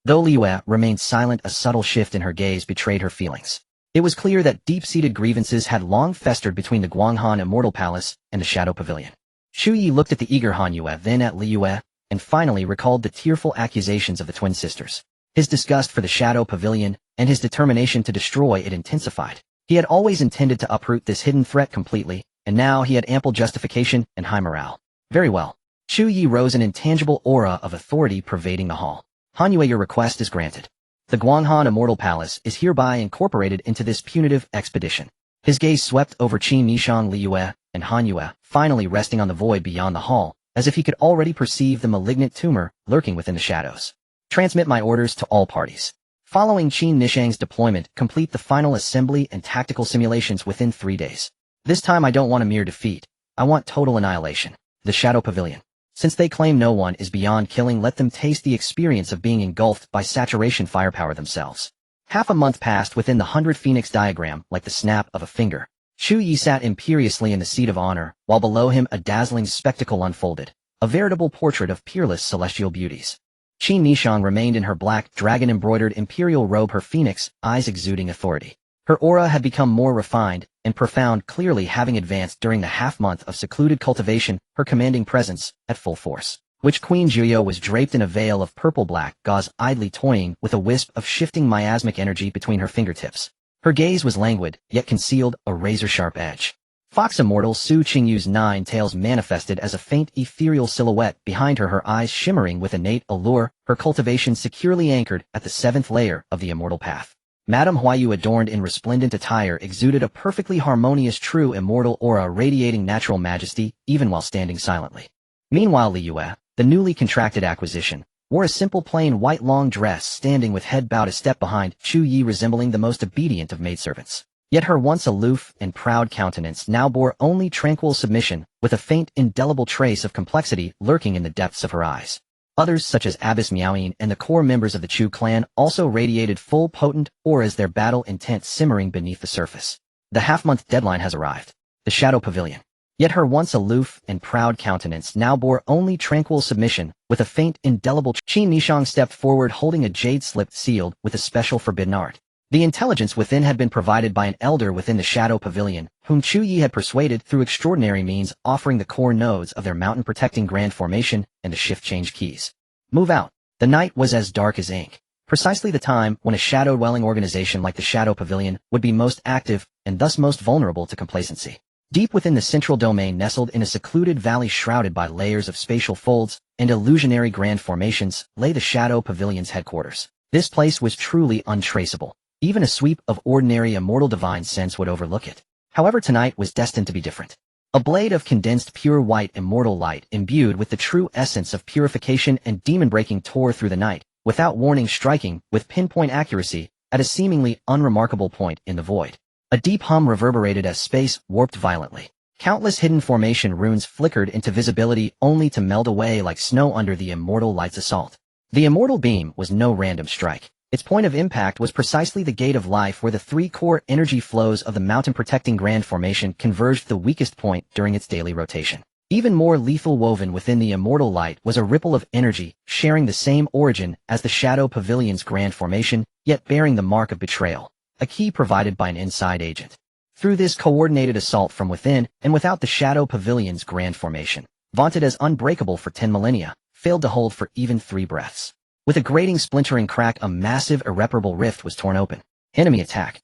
Though Liyue remained silent, a subtle shift in her gaze betrayed her feelings. It was clear that deep-seated grievances had long festered between the Guanghan Immortal Palace and the Shadow Pavilion. Chu Ye looked at the eager Han Yue, then at Liyue, and finally recalled the tearful accusations of the twin sisters. His disgust for the Shadow Pavilion and his determination to destroy it intensified. He had always intended to uproot this hidden threat completely, and now he had ample justification and high morale. Very well. Chu Ye rose, an intangible aura of authority pervading the hall. Han Yue, your request is granted. The Guanghan Immortal Palace is hereby incorporated into this punitive expedition. His gaze swept over Qin Nishang, Liyue, and Han Yue, finally resting on the void beyond the hall, as if he could already perceive the malignant tumor lurking within the shadows. Transmit my orders to all parties. Following Qin Nishang's deployment, complete the final assembly and tactical simulations within 3 days. This time I don't want a mere defeat. I want total annihilation. The Shadow Pavilion. Since they claim no one is beyond killing, let them taste the experience of being engulfed by saturation firepower themselves. Half a month passed within the 100 Phoenix diagram like the snap of a finger. Chu Ye sat imperiously in the seat of honor, while below him a dazzling spectacle unfolded, a veritable portrait of peerless celestial beauties. Qin Nishang remained in her black, dragon-embroidered imperial robe, her phoenix eyes exuding authority. Her aura had become more refined and profound, clearly having advanced during the half-month of secluded cultivation, her commanding presence at full force. Witch Queen Chu Ye was draped in a veil of purple-black gauze, idly toying with a wisp of shifting miasmic energy between her fingertips. Her gaze was languid, yet concealed a razor-sharp edge. Fox Immortal Su Qingyu's 9 tails manifested as a faint ethereal silhouette behind her, her eyes shimmering with innate allure, her cultivation securely anchored at the 7th layer of the immortal path. Madame Huayu, adorned in resplendent attire, exuded a perfectly harmonious, true immortal aura radiating natural majesty, even while standing silently. Meanwhile, Liyue, the newly contracted acquisition, wore a simple plain white long dress, standing with head bowed a step behind Chu Ye, resembling the most obedient of maidservants. Yet her once aloof and proud countenance now bore only tranquil submission, with a faint, indelible trace of complexity lurking in the depths of her eyes. Others, such as Abbess Miaoyin and the core members of the Chu clan, also radiated full, potent auras, their battle intent simmering beneath the surface. The half-month deadline has arrived. The Shadow Pavilion. Yet her once aloof and proud countenance now bore only tranquil submission, with a faint, indelible Qin Nishang stepped forward, holding a jade slip sealed with a special forbidden art. The intelligence within had been provided by an elder within the Shadow Pavilion, whom Chu Ye had persuaded through extraordinary means, offering the core nodes of their mountain-protecting grand formation and the shift-change keys. Move out. The night was as dark as ink. Precisely the time when a shadow-dwelling organization like the Shadow Pavilion would be most active, and thus most vulnerable to complacency. Deep within the central domain, nestled in a secluded valley shrouded by layers of spatial folds and illusionary grand formations, lay the Shadow Pavilion's headquarters. This place was truly untraceable. Even a sweep of ordinary immortal divine sense would overlook it. However, tonight was destined to be different. A blade of condensed pure white immortal light, imbued with the true essence of purification and demon-breaking, tore through the night, without warning, striking, with pinpoint accuracy, at a seemingly unremarkable point in the void. A deep hum reverberated as space warped violently. Countless hidden formation runes flickered into visibility, only to melt away like snow under the immortal light's assault. The immortal beam was no random strike. Its point of impact was precisely the gate of life, where the 3 core energy flows of the mountain-protecting grand formation converged the weakest point during its daily rotation. Even more lethal, woven within the immortal light, was a ripple of energy, sharing the same origin as the Shadow Pavilion's grand formation, yet bearing the mark of betrayal, a key provided by an inside agent. Through this coordinated assault from within and without, the Shadow Pavilion's grand formation, vaunted as unbreakable for 10 millennia, failed to hold for even 3 breaths. With a grating, splintering crack, a massive, irreparable rift was torn open. Enemy attack.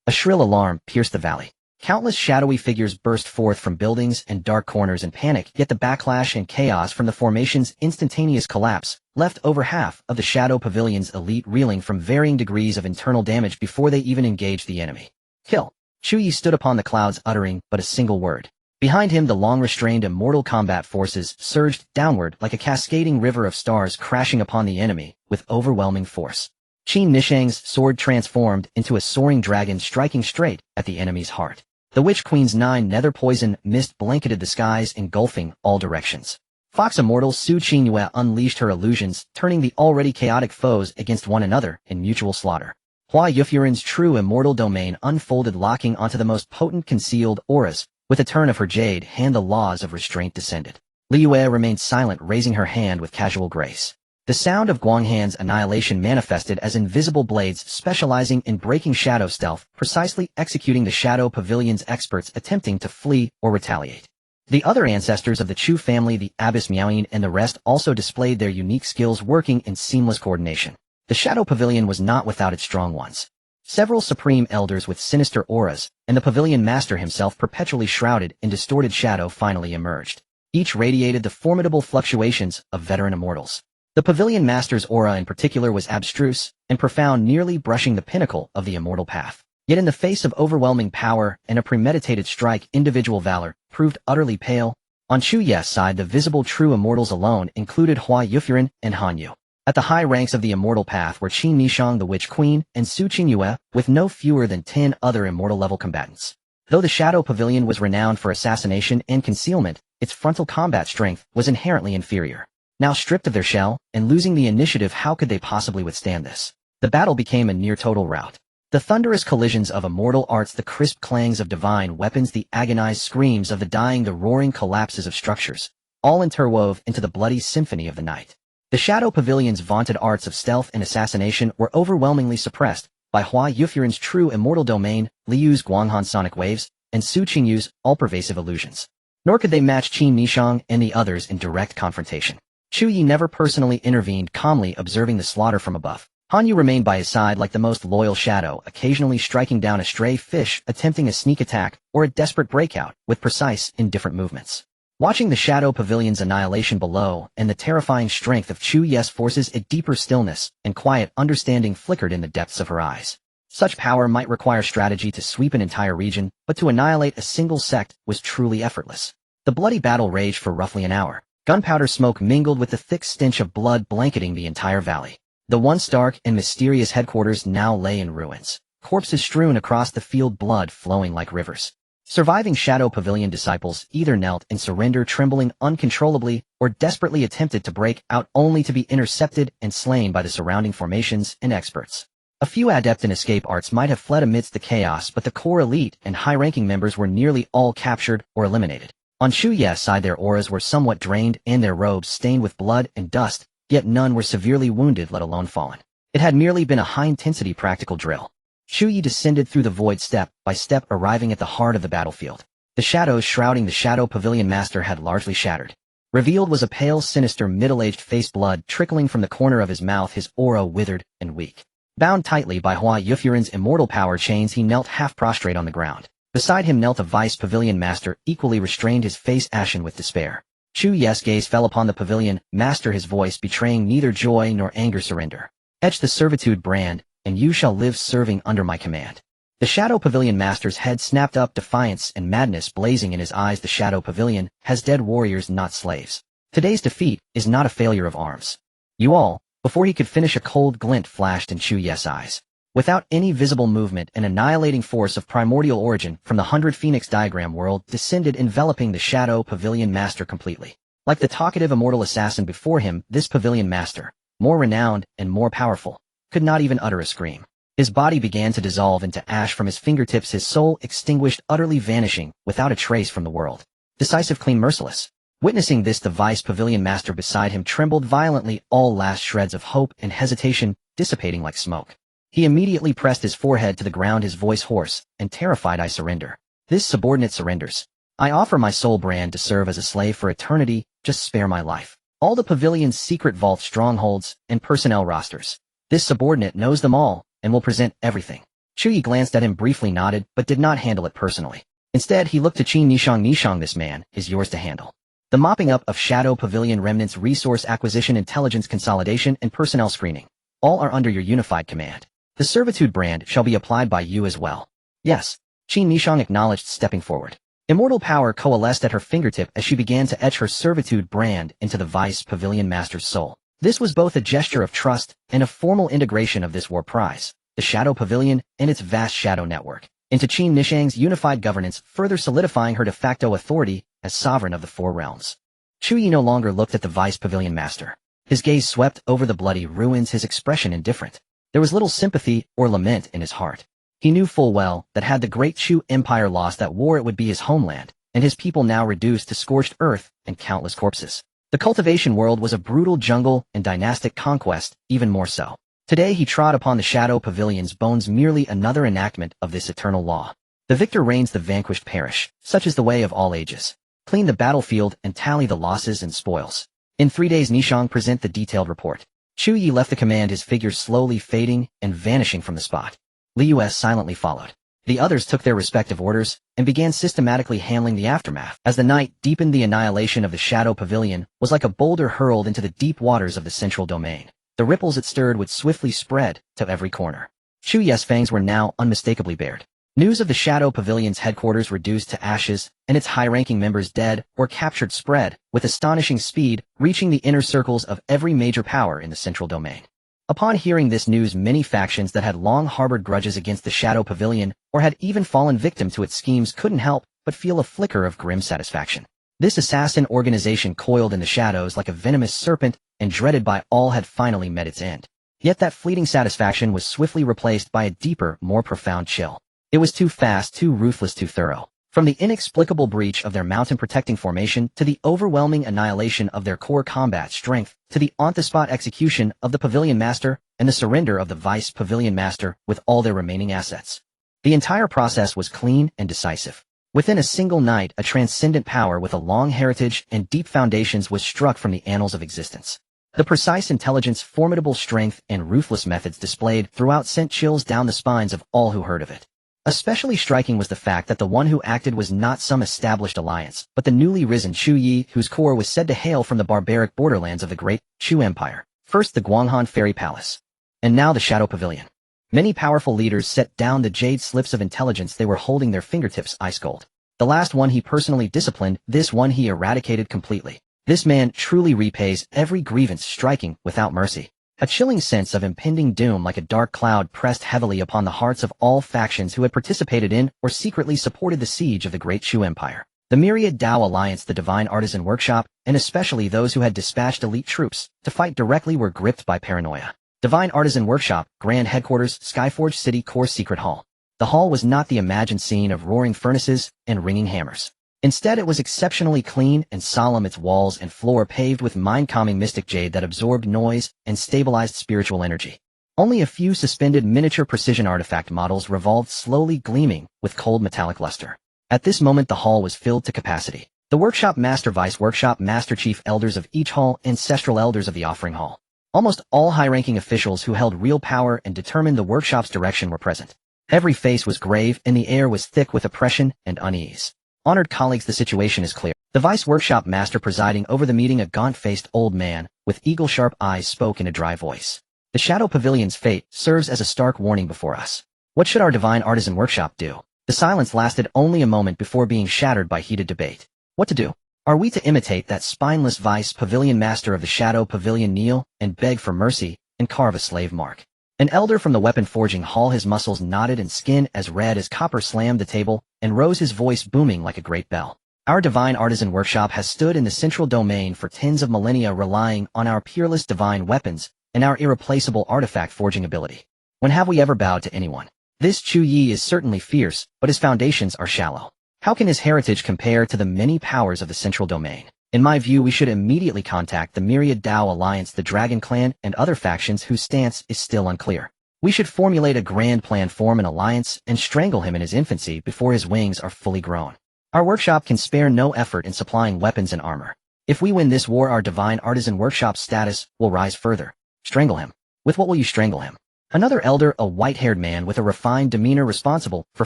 A shrill alarm pierced the valley. Countless shadowy figures burst forth from buildings and dark corners in panic, yet the backlash and chaos from the formation's instantaneous collapse left over half of the Shadow Pavilion's elite reeling from varying degrees of internal damage before they even engaged the enemy. Kill. Chu Ye stood upon the clouds, uttering but a single word. Behind him, the long-restrained immortal combat forces surged downward like a cascading river of stars, crashing upon the enemy with overwhelming force. Qin Nishang's sword transformed into a soaring dragon, striking straight at the enemy's heart. The Witch Queen's 9 nether poison mist blanketed the skies, engulfing all directions. Fox Immortal Su Qingyue unleashed her illusions, turning the already chaotic foes against one another in mutual slaughter. Hua Yufurin's true immortal domain unfolded, locking onto the most potent concealed auras. With a turn of her jade hand, the laws of restraint descended. Liu Ye remained silent, raising her hand with casual grace. The sound of Guanghan's annihilation manifested as invisible blades specializing in breaking shadow stealth, precisely executing the Shadow Pavilion's experts attempting to flee or retaliate. The other ancestors of the Chu family, the Abbess Miaoyin and the rest, also displayed their unique skills, working in seamless coordination. The Shadow Pavilion was not without its strong ones. Several supreme elders with sinister auras, and the Pavilion Master himself, perpetually shrouded in distorted shadow, finally emerged. Each radiated the formidable fluctuations of veteran immortals. The Pavilion Master's aura in particular was abstruse and profound, nearly brushing the pinnacle of the immortal path. Yet in the face of overwhelming power and a premeditated strike, individual valor proved utterly pale. On Chu Ye's side, the visible true immortals alone included Hua Yufurin and Han Yu. At the high ranks of the immortal path were Qin Nishang, the Witch Queen, and Su Qingyue, with no fewer than 10 other immortal-level combatants. Though the Shadow Pavilion was renowned for assassination and concealment, its frontal combat strength was inherently inferior. Now stripped of their shell, and losing the initiative, how could they possibly withstand this? The battle became a near-total rout. The thunderous collisions of immortal arts, the crisp clangs of divine weapons, the agonized screams of the dying, the roaring collapses of structures, all interwove into the bloody symphony of the night. The Shadow Pavilion's vaunted arts of stealth and assassination were overwhelmingly suppressed by Hua Yufurin's true immortal domain, Liu's Guanghan sonic waves, and Su Qingyu's all-pervasive illusions. Nor could they match Qin Nishang and the others in direct confrontation. Chu Ye never personally intervened, calmly observing the slaughter from above. Han Yu remained by his side like the most loyal shadow, occasionally striking down a stray fish, attempting a sneak attack, or a desperate breakout, with precise, indifferent movements. Watching the Shadow Pavilion's annihilation below and the terrifying strength of Chu Ye's forces, a deeper stillness and quiet understanding flickered in the depths of her eyes. Such power might require strategy to sweep an entire region, but to annihilate a single sect was truly effortless. The bloody battle raged for roughly an hour. Gunpowder smoke mingled with the thick stench of blood blanketing the entire valley. The once dark and mysterious headquarters now lay in ruins. Corpses strewn across the field, blood flowing like rivers. Surviving Shadow Pavilion disciples either knelt in surrender, trembling uncontrollably, or desperately attempted to break out, only to be intercepted and slain by the surrounding formations and experts. A few adept in escape arts might have fled amidst the chaos, but the core elite and high-ranking members were nearly all captured or eliminated. On Chu Ye's side, their auras were somewhat drained and their robes stained with blood and dust, yet none were severely wounded, let alone fallen. It had merely been a high-intensity practical drill. Chu Ye descended through the void step by step, arriving at the heart of the battlefield. The shadows shrouding the Shadow Pavilion Master had largely shattered. Revealed was a pale, sinister, middle-aged face, blood trickling from the corner of his mouth, his aura withered and weak. Bound tightly by Hua Yufurin's immortal power chains, he knelt half prostrate on the ground. Beside him knelt a Vice Pavilion Master, equally restrained, his face ashen with despair. Chu Ye's gaze fell upon the Pavilion Master, his voice betraying neither joy nor anger. Surrender. Etch the servitude brand, and you shall live serving under my command. The Shadow Pavilion Master's head snapped up, defiance and madness blazing in his eyes. The Shadow Pavilion has dead warriors, not slaves. Today's defeat is not a failure of arms. You all, before he could finish, a cold glint flashed in Chu Ye's eyes. Without any visible movement, an annihilating force of primordial origin from the 100 Phoenix diagram world descended, enveloping the Shadow Pavilion Master completely. Like the talkative immortal assassin before him, this Pavilion Master, more renowned and more powerful, could not even utter a scream. His body began to dissolve into ash from his fingertips, his soul extinguished, utterly vanishing, without a trace from the world. Decisive, clean, merciless. Witnessing this, the Vice Pavilion Master beside him trembled violently, all last shreds of hope and hesitation dissipating like smoke. He immediately pressed his forehead to the ground, his voice hoarse and terrified. I surrender. This subordinate surrenders. I offer my soul brand to serve as a slave for eternity, just spare my life. All the Pavilion's secret vaults, strongholds, and personnel rosters. This subordinate knows them all, and will present everything. Chu Ye glanced at him, briefly nodded, but did not handle it personally. Instead, he looked to Qin Nishang. Nishang, this man is yours to handle. The mopping up of Shadow Pavilion remnants, resource acquisition, intelligence consolidation, and personnel screening. All are under your unified command. The servitude brand shall be applied by you as well. Yes, Qin Nishang acknowledged, stepping forward. Immortal power coalesced at her fingertip as she began to etch her servitude brand into the Vice Pavilion Master's soul. This was both a gesture of trust and a formal integration of this war prize, the Shadow Pavilion and its vast shadow network, into Qin Nishang's unified governance, further solidifying her de facto authority as sovereign of the four realms. Chu Ye no longer looked at the Vice Pavilion Master. His gaze swept over the bloody ruins, his expression indifferent. There was little sympathy or lament in his heart. He knew full well that had the great Chu Empire lost that war, it would be his homeland, and his people now reduced to scorched earth and countless corpses. The cultivation world was a brutal jungle and dynastic conquest, even more so. Today he trod upon the Shadow Pavilion's bones, merely another enactment of this eternal law. The victor reigns, the vanquished perish. Such is the way of all ages. Clean the battlefield and tally the losses and spoils. In 3 days Nishang present the detailed report. Chu Ye left the command, his figure slowly fading and vanishing from the spot. Li Us silently followed. The others took their respective orders and began systematically handling the aftermath. As the night deepened, the annihilation of the Shadow Pavilion was like a boulder hurled into the deep waters of the central domain. The ripples it stirred would swiftly spread to every corner. Chu Ye's fangs were now unmistakably bared. News of the Shadow Pavilion's headquarters reduced to ashes and its high-ranking members dead or captured spread with astonishing speed, reaching the inner circles of every major power in the central domain. Upon hearing this news, many factions that had long harbored grudges against the Shadow Pavilion or had even fallen victim to its schemes couldn't help but feel a flicker of grim satisfaction. This assassin organization, coiled in the shadows like a venomous serpent and dreaded by all, had finally met its end. Yet that fleeting satisfaction was swiftly replaced by a deeper, more profound chill. It was too fast, too ruthless, too thorough. From the inexplicable breach of their mountain-protecting formation to the overwhelming annihilation of their core combat strength, to the on-the-spot execution of the Pavilion Master and the surrender of the Vice Pavilion Master with all their remaining assets. The entire process was clean and decisive. Within a single night, a transcendent power with a long heritage and deep foundations was struck from the annals of existence. The precise intelligence, formidable strength, and ruthless methods displayed throughout sent chills down the spines of all who heard of it. Especially striking was the fact that the one who acted was not some established alliance, but the newly risen Chu Ye, whose core was said to hail from the barbaric borderlands of the great Chu Empire. First the Guanghan Fairy Palace, and now the Shadow Pavilion. Many powerful leaders set down the jade slips of intelligence they were holding their fingertips ice cold. The last one he personally disciplined, this one he eradicated completely. This man truly repays every grievance, striking without mercy. A chilling sense of impending doom like a dark cloud pressed heavily upon the hearts of all factions who had participated in or secretly supported the siege of the great Chu Empire. The myriad Dao Alliance, the Divine Artisan Workshop, and especially those who had dispatched elite troops to fight directly, were gripped by paranoia. Divine Artisan Workshop, Grand Headquarters, Skyforge City Core Secret Hall. The hall was not the imagined scene of roaring furnaces and ringing hammers. Instead, it was exceptionally clean and solemn, its walls and floor paved with mind-calming mystic jade that absorbed noise and stabilized spiritual energy. Only a few suspended miniature precision artifact models revolved, slowly gleaming with cold metallic luster. At this moment, the hall was filled to capacity. The Workshop Master, Vice Workshop Master, Chief Elders of each hall, Ancestral Elders of the Offering Hall. Almost all high-ranking officials who held real power and determined the workshop's direction were present. Every face was grave, and the air was thick with oppression and unease. Honored colleagues, the situation is clear. The Vice Workshop Master presiding over the meeting, a gaunt-faced old man with eagle-sharp eyes, spoke in a dry voice. The Shadow Pavilion's fate serves as a stark warning before us. What should our Divine Artisan Workshop do? The silence lasted only a moment before being shattered by heated debate. What to do? Are we to imitate that spineless Vice Pavilion Master of the Shadow Pavilion, kneel and beg for mercy and carve a slave mark? An elder from the weapon forging hall, his muscles knotted and skin as red as copper, slammed the table and rose, his voice booming like a great bell. Our Divine Artisan Workshop has stood in the central domain for tens of millennia, relying on our peerless divine weapons and our irreplaceable artifact forging ability. When have we ever bowed to anyone? This Chu Ye is certainly fierce, but his foundations are shallow. How can his heritage compare to the many powers of the central domain? In my view, we should immediately contact the myriad Dao Alliance, the Dragon Clan, and other factions whose stance is still unclear. We should formulate a grand plan, form an alliance, and strangle him in his infancy before his wings are fully grown. Our workshop can spare no effort in supplying weapons and armor. If we win this war, our Divine Artisan Workshop's status will rise further. Strangle him. With what will you strangle him? Another elder, a white-haired man with a refined demeanor responsible for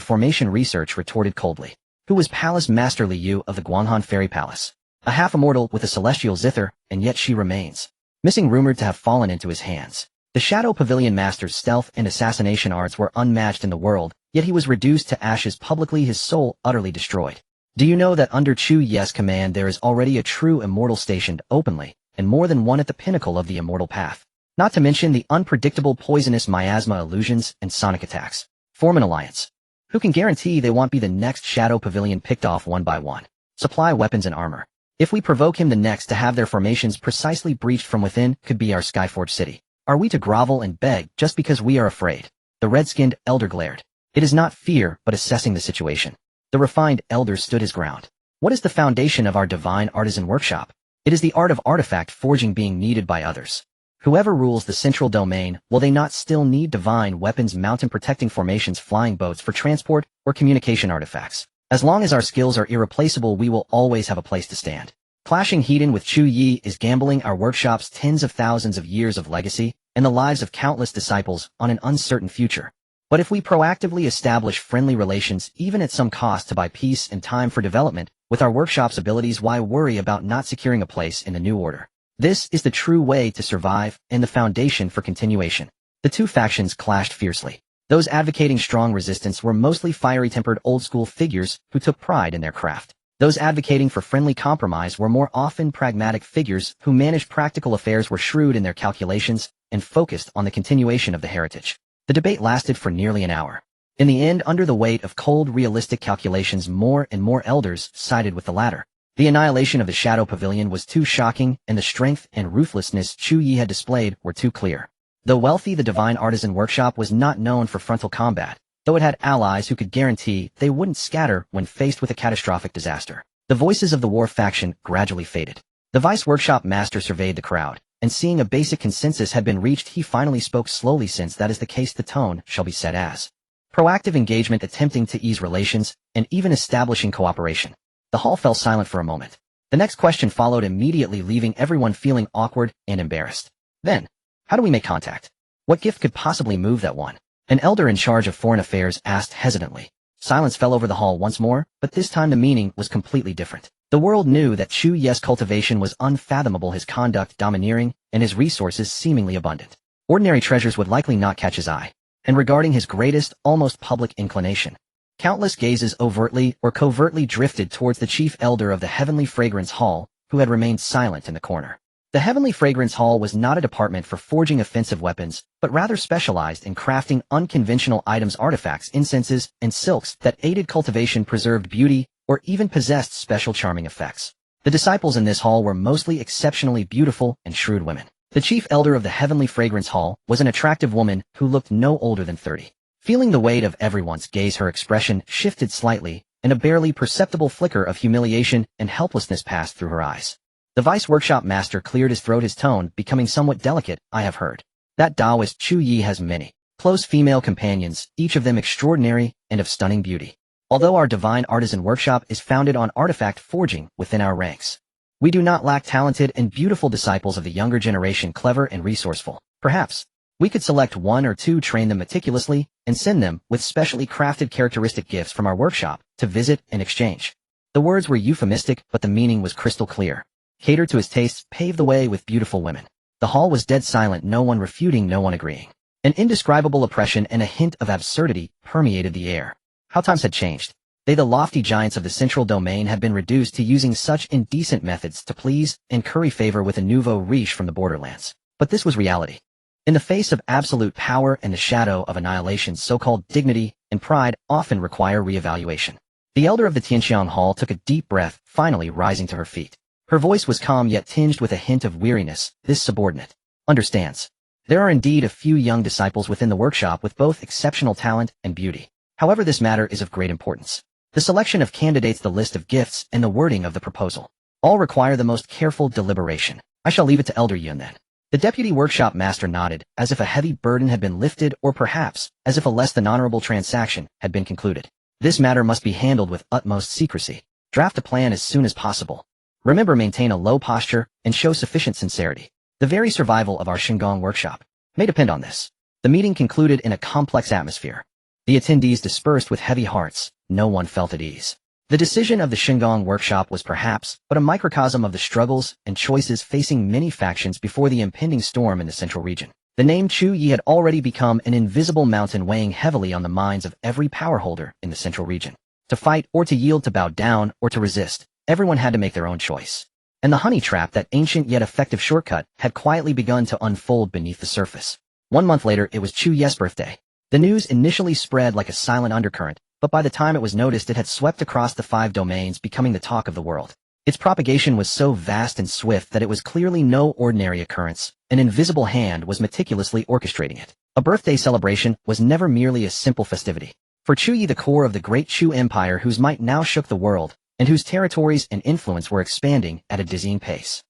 formation research, retorted coldly. Who was Palace Master Li Yu of the Guanghan Fairy Palace? A half-immortal with a celestial zither, and yet she remains missing, rumored to have fallen into his hands. The Shadow Pavilion Master's stealth and assassination arts were unmatched in the world, yet he was reduced to ashes publicly, his soul utterly destroyed. Do you know that under Chu Ye's command there is already a true immortal stationed openly, and more than one at the pinnacle of the immortal path? Not to mention the unpredictable poisonous miasma illusions and sonic attacks. Form an alliance. Who can guarantee they won't be the next Shadow Pavilion picked off one by one? Supply weapons and armor. If we provoke him, the next to have their formations precisely breached from within could be our Skyforge City. Are we to grovel and beg just because we are afraid? The red-skinned elder glared. It is not fear, but assessing the situation. The refined elder stood his ground. What is the foundation of our divine artisan workshop? It is the art of artifact forging being needed by others. Whoever rules the central domain, will they not still need divine weapons, mountain protecting formations, flying boats for transport, or communication artifacts? As long as our skills are irreplaceable, we will always have a place to stand. Clashing heat-in with Chu Ye is gambling our workshop's tens of thousands of years of legacy and the lives of countless disciples on an uncertain future. But if we proactively establish friendly relations, even at some cost to buy peace and time for development, with our workshop's abilities, why worry about not securing a place in the new order? This is the true way to survive and the foundation for continuation. The two factions clashed fiercely. Those advocating strong resistance were mostly fiery-tempered old-school figures who took pride in their craft. Those advocating for friendly compromise were more often pragmatic figures who managed practical affairs, were shrewd in their calculations, and focused on the continuation of the heritage. The debate lasted for nearly an hour. In the end, under the weight of cold, realistic calculations, more and more elders sided with the latter. The annihilation of the Shadow Pavilion was too shocking, and the strength and ruthlessness Chu Ye had displayed were too clear. Though wealthy, the Divine Artisan Workshop was not known for frontal combat, though it had allies who could guarantee they wouldn't scatter when faced with a catastrophic disaster. The voices of the war faction gradually faded. The Vice Workshop Master surveyed the crowd, and seeing a basic consensus had been reached, he finally spoke slowly. Since that is the case, the tone shall be set as proactive engagement, attempting to ease relations, and even establishing cooperation. The hall fell silent for a moment. The next question followed immediately, leaving everyone feeling awkward and embarrassed. Then, how do we make contact? What gift could possibly move that one? An elder in charge of foreign affairs asked hesitantly. Silence fell over the hall once more, but this time the meaning was completely different. The world knew that Chu Ye's cultivation was unfathomable, his conduct domineering, and his resources seemingly abundant. Ordinary treasures would likely not catch his eye. And regarding his greatest, almost public inclination, countless gazes overtly or covertly drifted towards the chief elder of the Heavenly Fragrance Hall, who had remained silent in the corner. The Heavenly Fragrance Hall was not a department for forging offensive weapons, but rather specialized in crafting unconventional items, artifacts, incenses, and silks that aided cultivation, preserved beauty, or even possessed special charming effects. The disciples in this hall were mostly exceptionally beautiful and shrewd women. The chief elder of the Heavenly Fragrance Hall was an attractive woman who looked no older than 30. Feeling the weight of everyone's gaze, her expression shifted slightly, and a barely perceptible flicker of humiliation and helplessness passed through her eyes. The Vice Workshop Master cleared his throat, his tone becoming somewhat delicate. I have heard that Taoist Chu Ye has many close female companions, each of them extraordinary and of stunning beauty. Although our Divine Artisan Workshop is founded on artifact forging within our ranks, we do not lack talented and beautiful disciples of the younger generation, clever and resourceful. Perhaps we could select one or two, train them meticulously, and send them with specially crafted characteristic gifts from our workshop to visit and exchange. The words were euphemistic, but the meaning was crystal clear. Cater to his tastes, pave the way with beautiful women. The hall was dead silent, no one refuting, no one agreeing. An indescribable oppression and a hint of absurdity permeated the air. How times had changed. They, the lofty giants of the central domain, had been reduced to using such indecent methods to please and curry favor with a nouveau riche from the borderlands. But this was reality. In the face of absolute power and the shadow of annihilation, so-called dignity and pride often require re-evaluation. The elder of the Tianxiang Hall took a deep breath, finally rising to her feet. Her voice was calm yet tinged with a hint of weariness. This subordinate understands. There are indeed a few young disciples within the workshop with both exceptional talent and beauty. However, this matter is of great importance. The selection of candidates, the list of gifts, and the wording of the proposal all require the most careful deliberation. I shall leave it to Elder Yun then. The Deputy Workshop Master nodded, as if a heavy burden had been lifted, or perhaps as if a less than honorable transaction had been concluded. This matter must be handled with utmost secrecy. Draft a plan as soon as possible. Remember, maintain a low posture and show sufficient sincerity. The very survival of our Shinggong workshop may depend on this. The meeting concluded in a complex atmosphere. The attendees dispersed with heavy hearts. No one felt at ease. The decision of the Shinggong workshop was perhaps but a microcosm of the struggles and choices facing many factions before the impending storm in the central region. The name Chu Ye had already become an invisible mountain weighing heavily on the minds of every power holder in the central region. To fight or to yield, to bow down or to resist, everyone had to make their own choice. And the honey trap, that ancient yet effective shortcut, had quietly begun to unfold beneath the surface. 1 month later, it was Chu Ye's birthday. The news initially spread like a silent undercurrent, but by the time it was noticed, it had swept across the 5 domains, becoming the talk of the world. Its propagation was so vast and swift that it was clearly no ordinary occurrence. An invisible hand was meticulously orchestrating it. A birthday celebration was never merely a simple festivity. For Chu Ye, the core of the great Chu Empire whose might now shook the world, and whose territories and influence were expanding at a dizzying pace.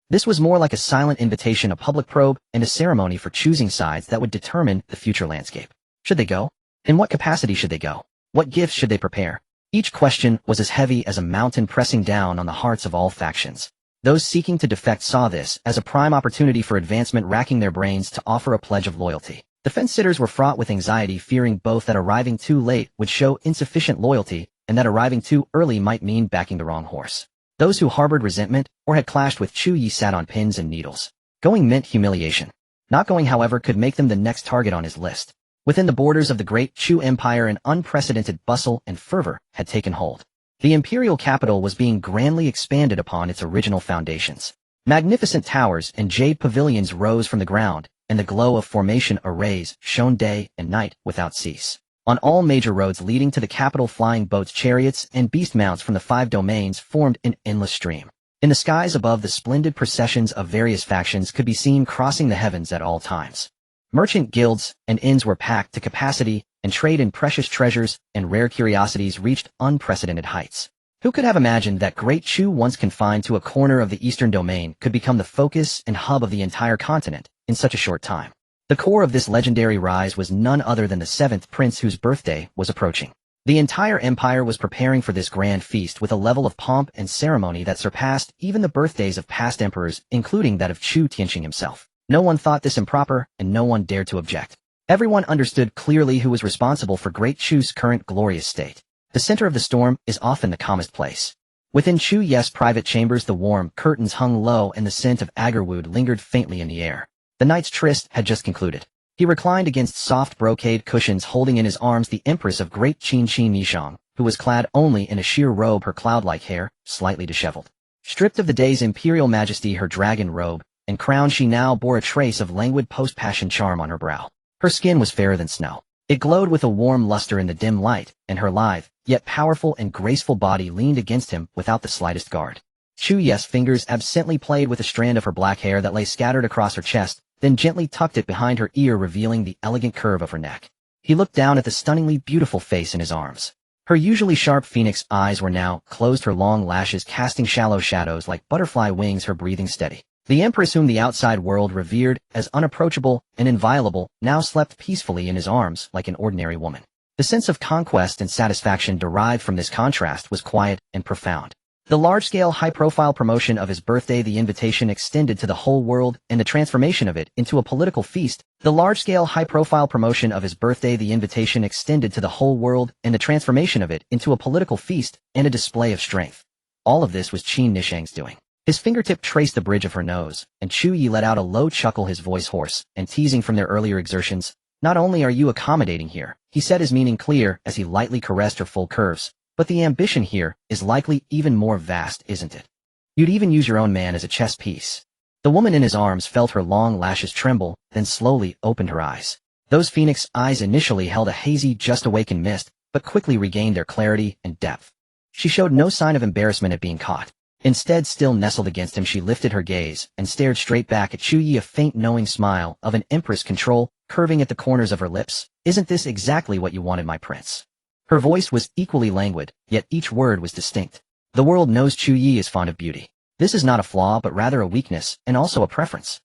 This was more like a silent invitation, a public probe, and a ceremony for choosing sides that would determine the future landscape. Should they go? In what capacity should they go? What gifts should they prepare? Each question was as heavy as a mountain pressing down on the hearts of all factions. Those seeking to defect saw this as a prime opportunity for advancement, racking their brains to offer a pledge of loyalty. The fence-sitters were fraught with anxiety, fearing both that arriving too late would show insufficient loyalty and that arriving too early might mean backing the wrong horse. Those who harbored resentment or had clashed with Chu Ye sat on pins and needles. Going meant humiliation. Not going, however, could make them the next target on his list. Within the borders of the great Chu Empire, an unprecedented bustle and fervor had taken hold. The imperial capital was being grandly expanded upon its original foundations. Magnificent towers and jade pavilions rose from the ground, and the glow of formation arrays shone day and night without cease. On all major roads leading to the capital, flying boats, chariots, and beast mounts from the 5 domains formed an endless stream. In the skies above, the splendid processions of various factions could be seen crossing the heavens at all times. Merchant guilds and inns were packed to capacity, and trade in precious treasures and rare curiosities reached unprecedented heights. Who could have imagined that Great Chu, once confined to a corner of the eastern domain, could become the focus and hub of the entire continent in such a short time? The core of this legendary rise was none other than the 7th prince, whose birthday was approaching. The entire empire was preparing for this grand feast with a level of pomp and ceremony that surpassed even the birthdays of past emperors, including that of Chu Tianqing himself. No one thought this improper, and no one dared to object. Everyone understood clearly who was responsible for Great Chu's current glorious state. The center of the storm is often the calmest place. Within Chu Ye's private chambers, the warm curtains hung low and the scent of agarwood lingered faintly in the air. The night's tryst had just concluded. He reclined against soft brocade cushions, holding in his arms the Empress of Great Qin Nishang, who was clad only in a sheer robe, her cloud-like hair slightly disheveled. Stripped of the day's imperial majesty, her dragon robe and crown, she now bore a trace of languid post-passion charm on her brow. Her skin was fairer than snow. It glowed with a warm luster in the dim light, and her lithe, yet powerful and graceful body leaned against him without the slightest guard. Chu Ye's fingers absently played with a strand of her black hair that lay scattered across her chest, then gently tucked it behind her ear, revealing the elegant curve of her neck. He looked down at the stunningly beautiful face in his arms. Her usually sharp phoenix eyes were now closed, her long lashes casting shallow shadows like butterfly wings, her breathing steady. The Empress, whom the outside world revered as unapproachable and inviolable, now slept peacefully in his arms like an ordinary woman. The sense of conquest and satisfaction derived from this contrast was quiet and profound. The large-scale, high-profile promotion of his birthday, the invitation extended to the whole world, and the transformation of it into a political feast. The large-scale, high-profile promotion of his birthday, the invitation extended to the whole world, and the transformation of it into a political feast and a display of strength. All of this was Qin Nishang's doing. His fingertip traced the bridge of her nose, and Chu Ye let out a low chuckle, his voice hoarse and teasing from their earlier exertions. "Not only are you accommodating here," he said, his meaning clear as he lightly caressed her full curves, "but the ambition here is likely even more vast, isn't it? You'd even use your own man as a chess piece." The woman in his arms felt her long lashes tremble, then slowly opened her eyes. Those phoenix eyes initially held a hazy, just-awakened mist, but quickly regained their clarity and depth. She showed no sign of embarrassment at being caught. Instead, still nestled against him, she lifted her gaze and stared straight back at Chu Ye, a faint knowing smile of an empress control curving at the corners of her lips. "Isn't this exactly what you wanted, my prince?" Her voice was equally languid, yet each word was distinct. "The world knows Chu Ye is fond of beauty. This is not a flaw, but rather a weakness, and also a preference.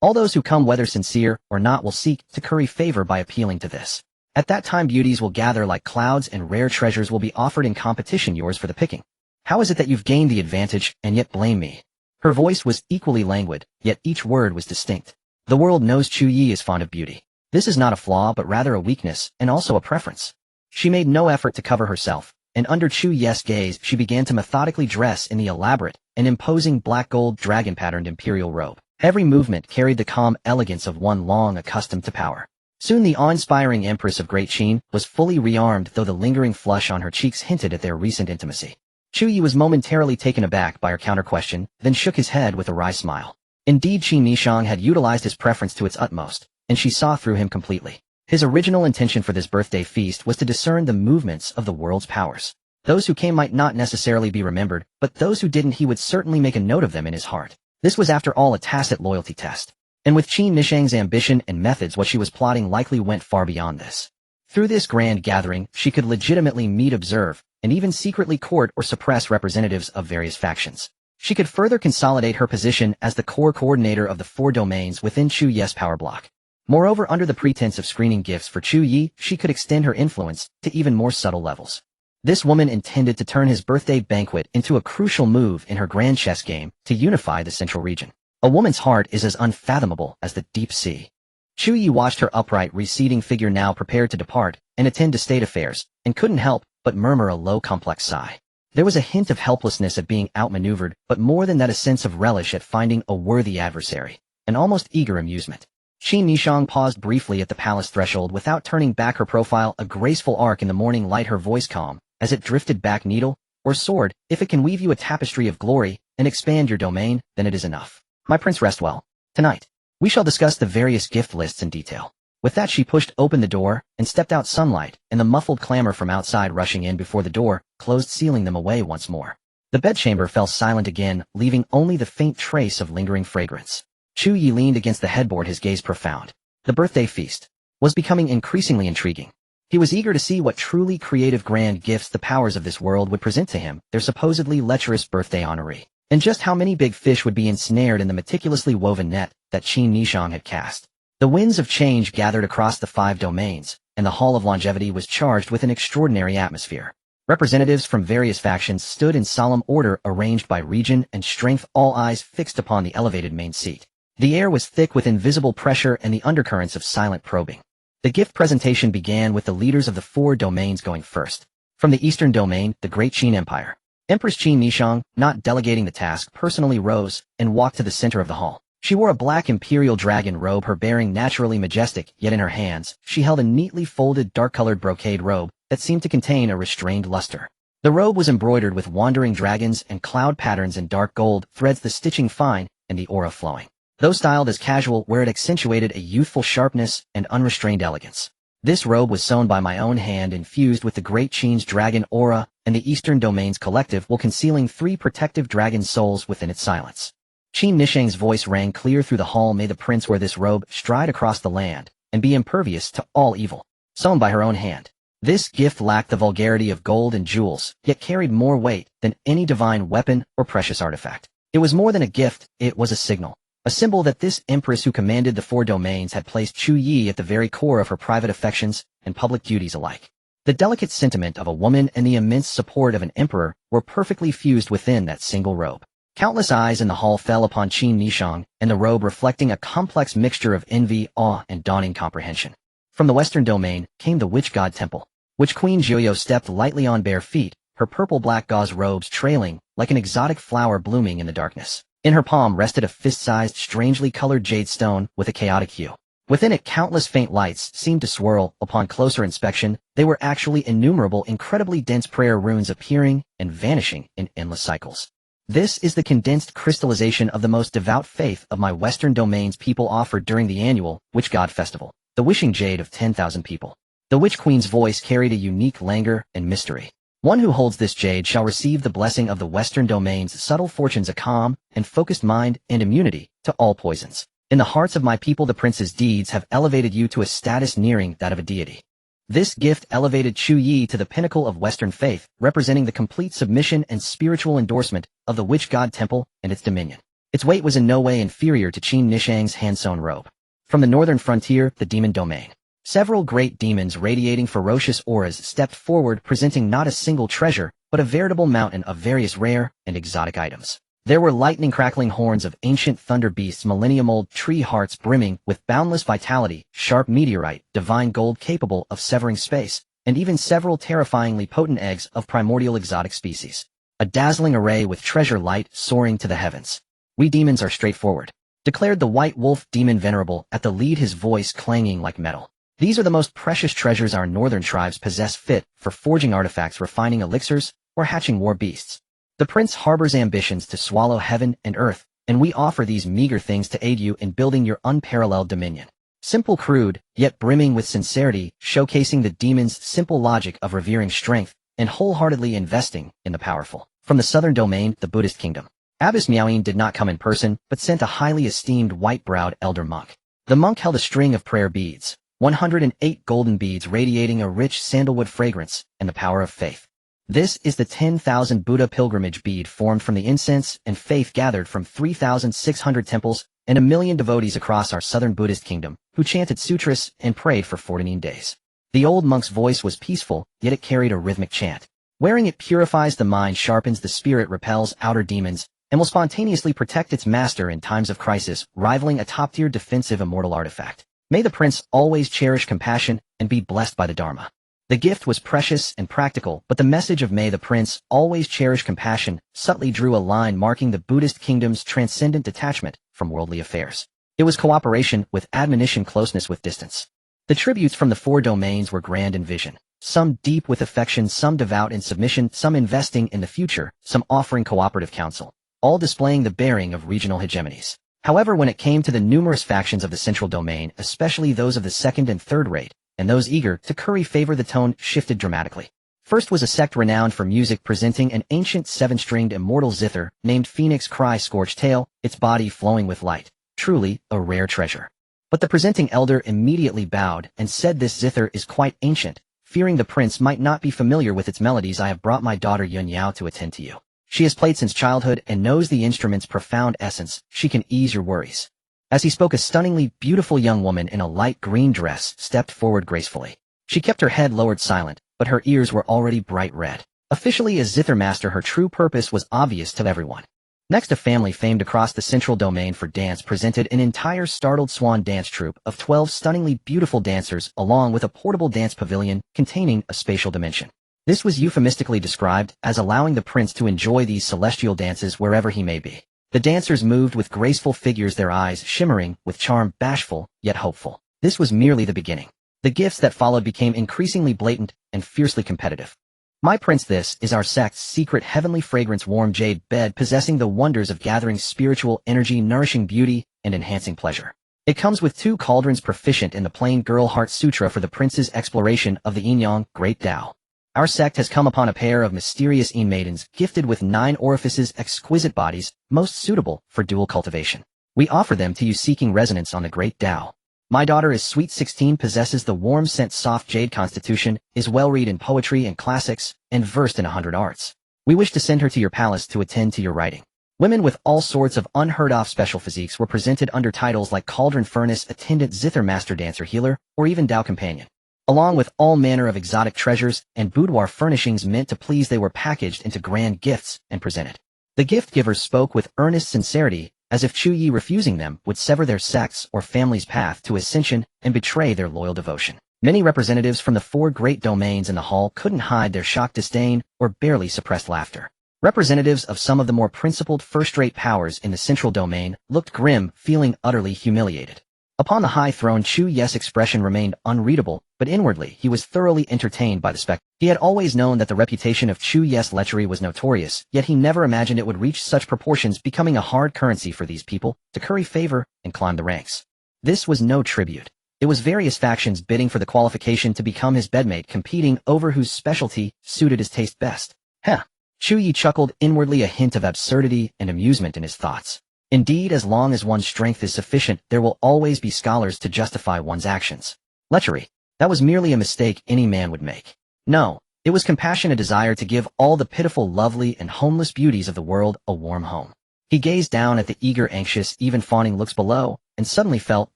All those who come, whether sincere or not, will seek to curry favor by appealing to this. At that time, beauties will gather like clouds, and rare treasures will be offered in competition, yours for the picking. How is it that you've gained the advantage and yet blame me?" Her voice was equally languid, yet each word was distinct. "The world knows Chu Ye is fond of beauty. This is not a flaw, but rather a weakness, and also a preference." She made no effort to cover herself, and under Chu Ye's gaze, she began to methodically dress in the elaborate and imposing black gold dragon-patterned imperial robe. Every movement carried the calm elegance of one long accustomed to power. Soon the awe-inspiring Empress of Great Qin was fully rearmed, though the lingering flush on her cheeks hinted at their recent intimacy. Chu Ye was momentarily taken aback by her counter-question, then shook his head with a wry smile. Indeed, Qin Nishang had utilized his preference to its utmost, and she saw through him completely. His original intention for this birthday feast was to discern the movements of the world's powers. Those who came might not necessarily be remembered, but those who didn't he would certainly make a note of them in his heart. This was after all a tacit loyalty test. And with Qin Nishang's ambition and methods, what she was plotting likely went far beyond this. Through this grand gathering, she could legitimately meet, observe, and even secretly court or suppress representatives of various factions. She could further consolidate her position as the core coordinator of the 4 domains within Chu Ye's power block. Moreover, under the pretense of screening gifts for Chu Ye, she could extend her influence to even more subtle levels. This woman intended to turn his birthday banquet into a crucial move in her grand chess game to unify the central region. A woman's heart is as unfathomable as the deep sea. Chu Ye watched her upright, receding figure now prepared to depart and attend to state affairs, and couldn't help but murmur a low, complex sigh. There was a hint of helplessness at being outmaneuvered, but more than that a sense of relish at finding a worthy adversary, an almost eager amusement. Qin Nishang paused briefly at the palace threshold without turning back, her profile a graceful arc in the morning light, her voice calm, as it drifted back. Needle, or sword, if it can weave you a tapestry of glory and expand your domain, then it is enough. My prince, rest well. Tonight, we shall discuss the various gift lists in detail. With that, she pushed open the door and stepped out. Sunlight and the muffled clamor from outside rushing in before the door closed, sealing them away once more. The bedchamber fell silent again, leaving only the faint trace of lingering fragrance. Chu Ye leaned against the headboard, his gaze profound. The birthday feast was becoming increasingly intriguing. He was eager to see what truly creative grand gifts the powers of this world would present to him, their supposedly lecherous birthday honoree, and just how many big fish would be ensnared in the meticulously woven net that Qin Nishang had cast. The winds of change gathered across the 5 domains, and the Hall of Longevity was charged with an extraordinary atmosphere. Representatives from various factions stood in solemn order, arranged by region and strength, all eyes fixed upon the elevated main seat. The air was thick with invisible pressure and the undercurrents of silent probing. The gift presentation began with the leaders of the 4 domains going first. From the eastern domain, the Great Qin Empire, Empress Qin Nishang, not delegating the task, personally rose and walked to the center of the hall. She wore a black imperial dragon robe, her bearing naturally majestic, yet in her hands, she held a neatly folded dark-colored brocade robe that seemed to contain a restrained luster. The robe was embroidered with wandering dragons and cloud patterns in dark gold threads, the stitching fine and the aura flowing. Though styled as casual, where it accentuated a youthful sharpness and unrestrained elegance. This robe was sewn by my own hand, infused with the Great Qin's dragon aura and the Eastern Domain's collective, while concealing 3 protective dragon souls within its silence. Qin Nishang's voice rang clear through the hall. May the prince wear this robe, stride across the land, and be impervious to all evil. Sewn by her own hand. This gift lacked the vulgarity of gold and jewels, yet carried more weight than any divine weapon or precious artifact. It was more than a gift, it was a signal. A symbol that this empress who commanded the 4 domains had placed Chu Ye at the very core of her private affections and public duties alike. The delicate sentiment of a woman and the immense support of an emperor were perfectly fused within that single robe. Countless eyes in the hall fell upon Qin Nishang, and the robe reflecting a complex mixture of envy, awe, and dawning comprehension. From the western domain came the witch god temple, which Queen Joyo stepped lightly on bare feet, her purple-black gauze robes trailing like an exotic flower blooming in the darkness. In her palm rested a fist-sized, strangely colored jade stone with a chaotic hue. Within it, countless faint lights seemed to swirl. Upon closer inspection, they were actually innumerable, incredibly dense prayer runes appearing and vanishing in endless cycles. This is the condensed crystallization of the most devout faith of my Western Domain's people offered during the annual Witch God Festival, the wishing jade of 10,000 people. The Witch Queen's voice carried a unique languor and mystery. One who holds this jade shall receive the blessing of the Western Domain's subtle fortunes, a calm and focused mind, and immunity to all poisons. In the hearts of my people, the prince's deeds have elevated you to a status nearing that of a deity. This gift elevated Chu Ye to the pinnacle of Western faith, representing the complete submission and spiritual endorsement of the Witch God Temple and its dominion. Its weight was in no way inferior to Qin Nishang's hand-sewn robe. From the northern frontier, the demon domain. Several great demons radiating ferocious auras stepped forward, presenting not a single treasure, but a veritable mountain of various rare and exotic items. There were lightning-crackling horns of ancient thunder beasts, millennium-old tree hearts brimming with boundless vitality, sharp meteorite, divine gold capable of severing space, and even several terrifyingly potent eggs of primordial exotic species. A dazzling array with treasure light soaring to the heavens. We demons are straightforward, declared the white wolf demon venerable at the lead, his voice clanging like metal. These are the most precious treasures our northern tribes possess, fit for forging artifacts, refining elixirs, or hatching war beasts. The prince harbors ambitions to swallow heaven and earth, and we offer these meager things to aid you in building your unparalleled dominion. Simple, crude, yet brimming with sincerity, showcasing the demon's simple logic of revering strength, and wholeheartedly investing in the powerful. From the southern domain, the Buddhist kingdom. Abbess Miaoyin did not come in person, but sent a highly esteemed white-browed elder monk. The monk held a string of prayer beads, 108 golden beads radiating a rich sandalwood fragrance and the power of faith. This is the 10,000 Buddha pilgrimage bead formed from the incense and faith gathered from 3,600 temples and 1,000,000 devotees across our southern Buddhist kingdom, who chanted sutras and prayed for 14 days. The old monk's voice was peaceful, yet it carried a rhythmic chant. Wearing it purifies the mind, sharpens the spirit, repels outer demons, and will spontaneously protect its master in times of crisis, rivaling a top-tier defensive immortal artifact. May the prince always cherish compassion and be blessed by the Dharma. The gift was precious and practical, but the message of may the prince always cherish compassion subtly drew a line marking the Buddhist kingdom's transcendent detachment from worldly affairs. It was cooperation with admonition, closeness with distance. The tributes from the four domains were grand in vision, some deep with affection, some devout in submission, some investing in the future, some offering cooperative counsel, all displaying the bearing of regional hegemonies. However, when it came to the numerous factions of the central domain, especially those of the second and third rate, and those eager to curry favor, the tone shifted dramatically. First was a sect renowned for music, presenting an ancient seven-stringed immortal zither named Phoenix Cry Scorched Tail, its body flowing with light, truly a rare treasure. But the presenting elder immediately bowed and said, "This zither is quite ancient. Fearing the prince might not be familiar with its melodies, I have brought my daughter Yun Yao to attend to you. She has played since childhood and knows the instrument's profound essence. She can ease your worries." As he spoke, a stunningly beautiful young woman in a light green dress stepped forward gracefully. She kept her head lowered, silent, but her ears were already bright red. Officially a zither master, her true purpose was obvious to everyone. Next, a family famed across the central domain for dance presented an entire startled swan dance troupe of 12 stunningly beautiful dancers, along with a portable dance pavilion containing a spatial dimension. This was euphemistically described as allowing the prince to enjoy these celestial dances wherever he may be. The dancers moved with graceful figures, their eyes shimmering with charm, bashful yet hopeful. This was merely the beginning. The gifts that followed became increasingly blatant and fiercely competitive. "My prince, this is our sect's secret heavenly fragrance warm jade bed, possessing the wonders of gathering spiritual energy, nourishing beauty, and enhancing pleasure. It comes with 2 cauldrons proficient in the plain girl heart sutra for the prince's exploration of the yin-yang great Tao. Our sect has come upon a pair of mysterious yin maidens gifted with 9 orifices, exquisite bodies, most suitable for dual cultivation. We offer them to you, seeking resonance on the great Tao. My daughter is sweet 16, possesses the warm scent soft jade constitution, is well-read in poetry and classics, and versed in 100 arts. We wish to send her to your palace to attend to your writing." Women with all sorts of unheard-of special physiques were presented under titles like Cauldron Furnace, Attendant, Zither Master, Dancer, Healer, or even Tao Companion. Along with all manner of exotic treasures and boudoir furnishings meant to please, they were packaged into grand gifts and presented. The gift givers spoke with earnest sincerity, as if Chu Ye refusing them would sever their sect's or family's path to ascension and betray their loyal devotion. Many representatives from the 4 great domains in the hall couldn't hide their shocked disdain or barely suppressed laughter. Representatives of some of the more principled first-rate powers in the central domain looked grim, feeling utterly humiliated. Upon the high throne, Chu Ye's expression remained unreadable, but inwardly he was thoroughly entertained by the spectacle. He had always known that the reputation of Chu Ye's lechery was notorious, yet he never imagined it would reach such proportions, becoming a hard currency for these people to curry favor and climb the ranks. This was no tribute. It was various factions bidding for the qualification to become his bedmate, competing over whose specialty suited his taste best. Heh. Chu Ye chuckled inwardly, a hint of absurdity and amusement in his thoughts. Indeed, as long as one's strength is sufficient, there will always be scholars to justify one's actions. Lechery. That was merely a mistake any man would make. No, it was compassion, a desire to give all the pitiful, lovely, and homeless beauties of the world a warm home. He gazed down at the eager, anxious, even fawning looks below, and suddenly felt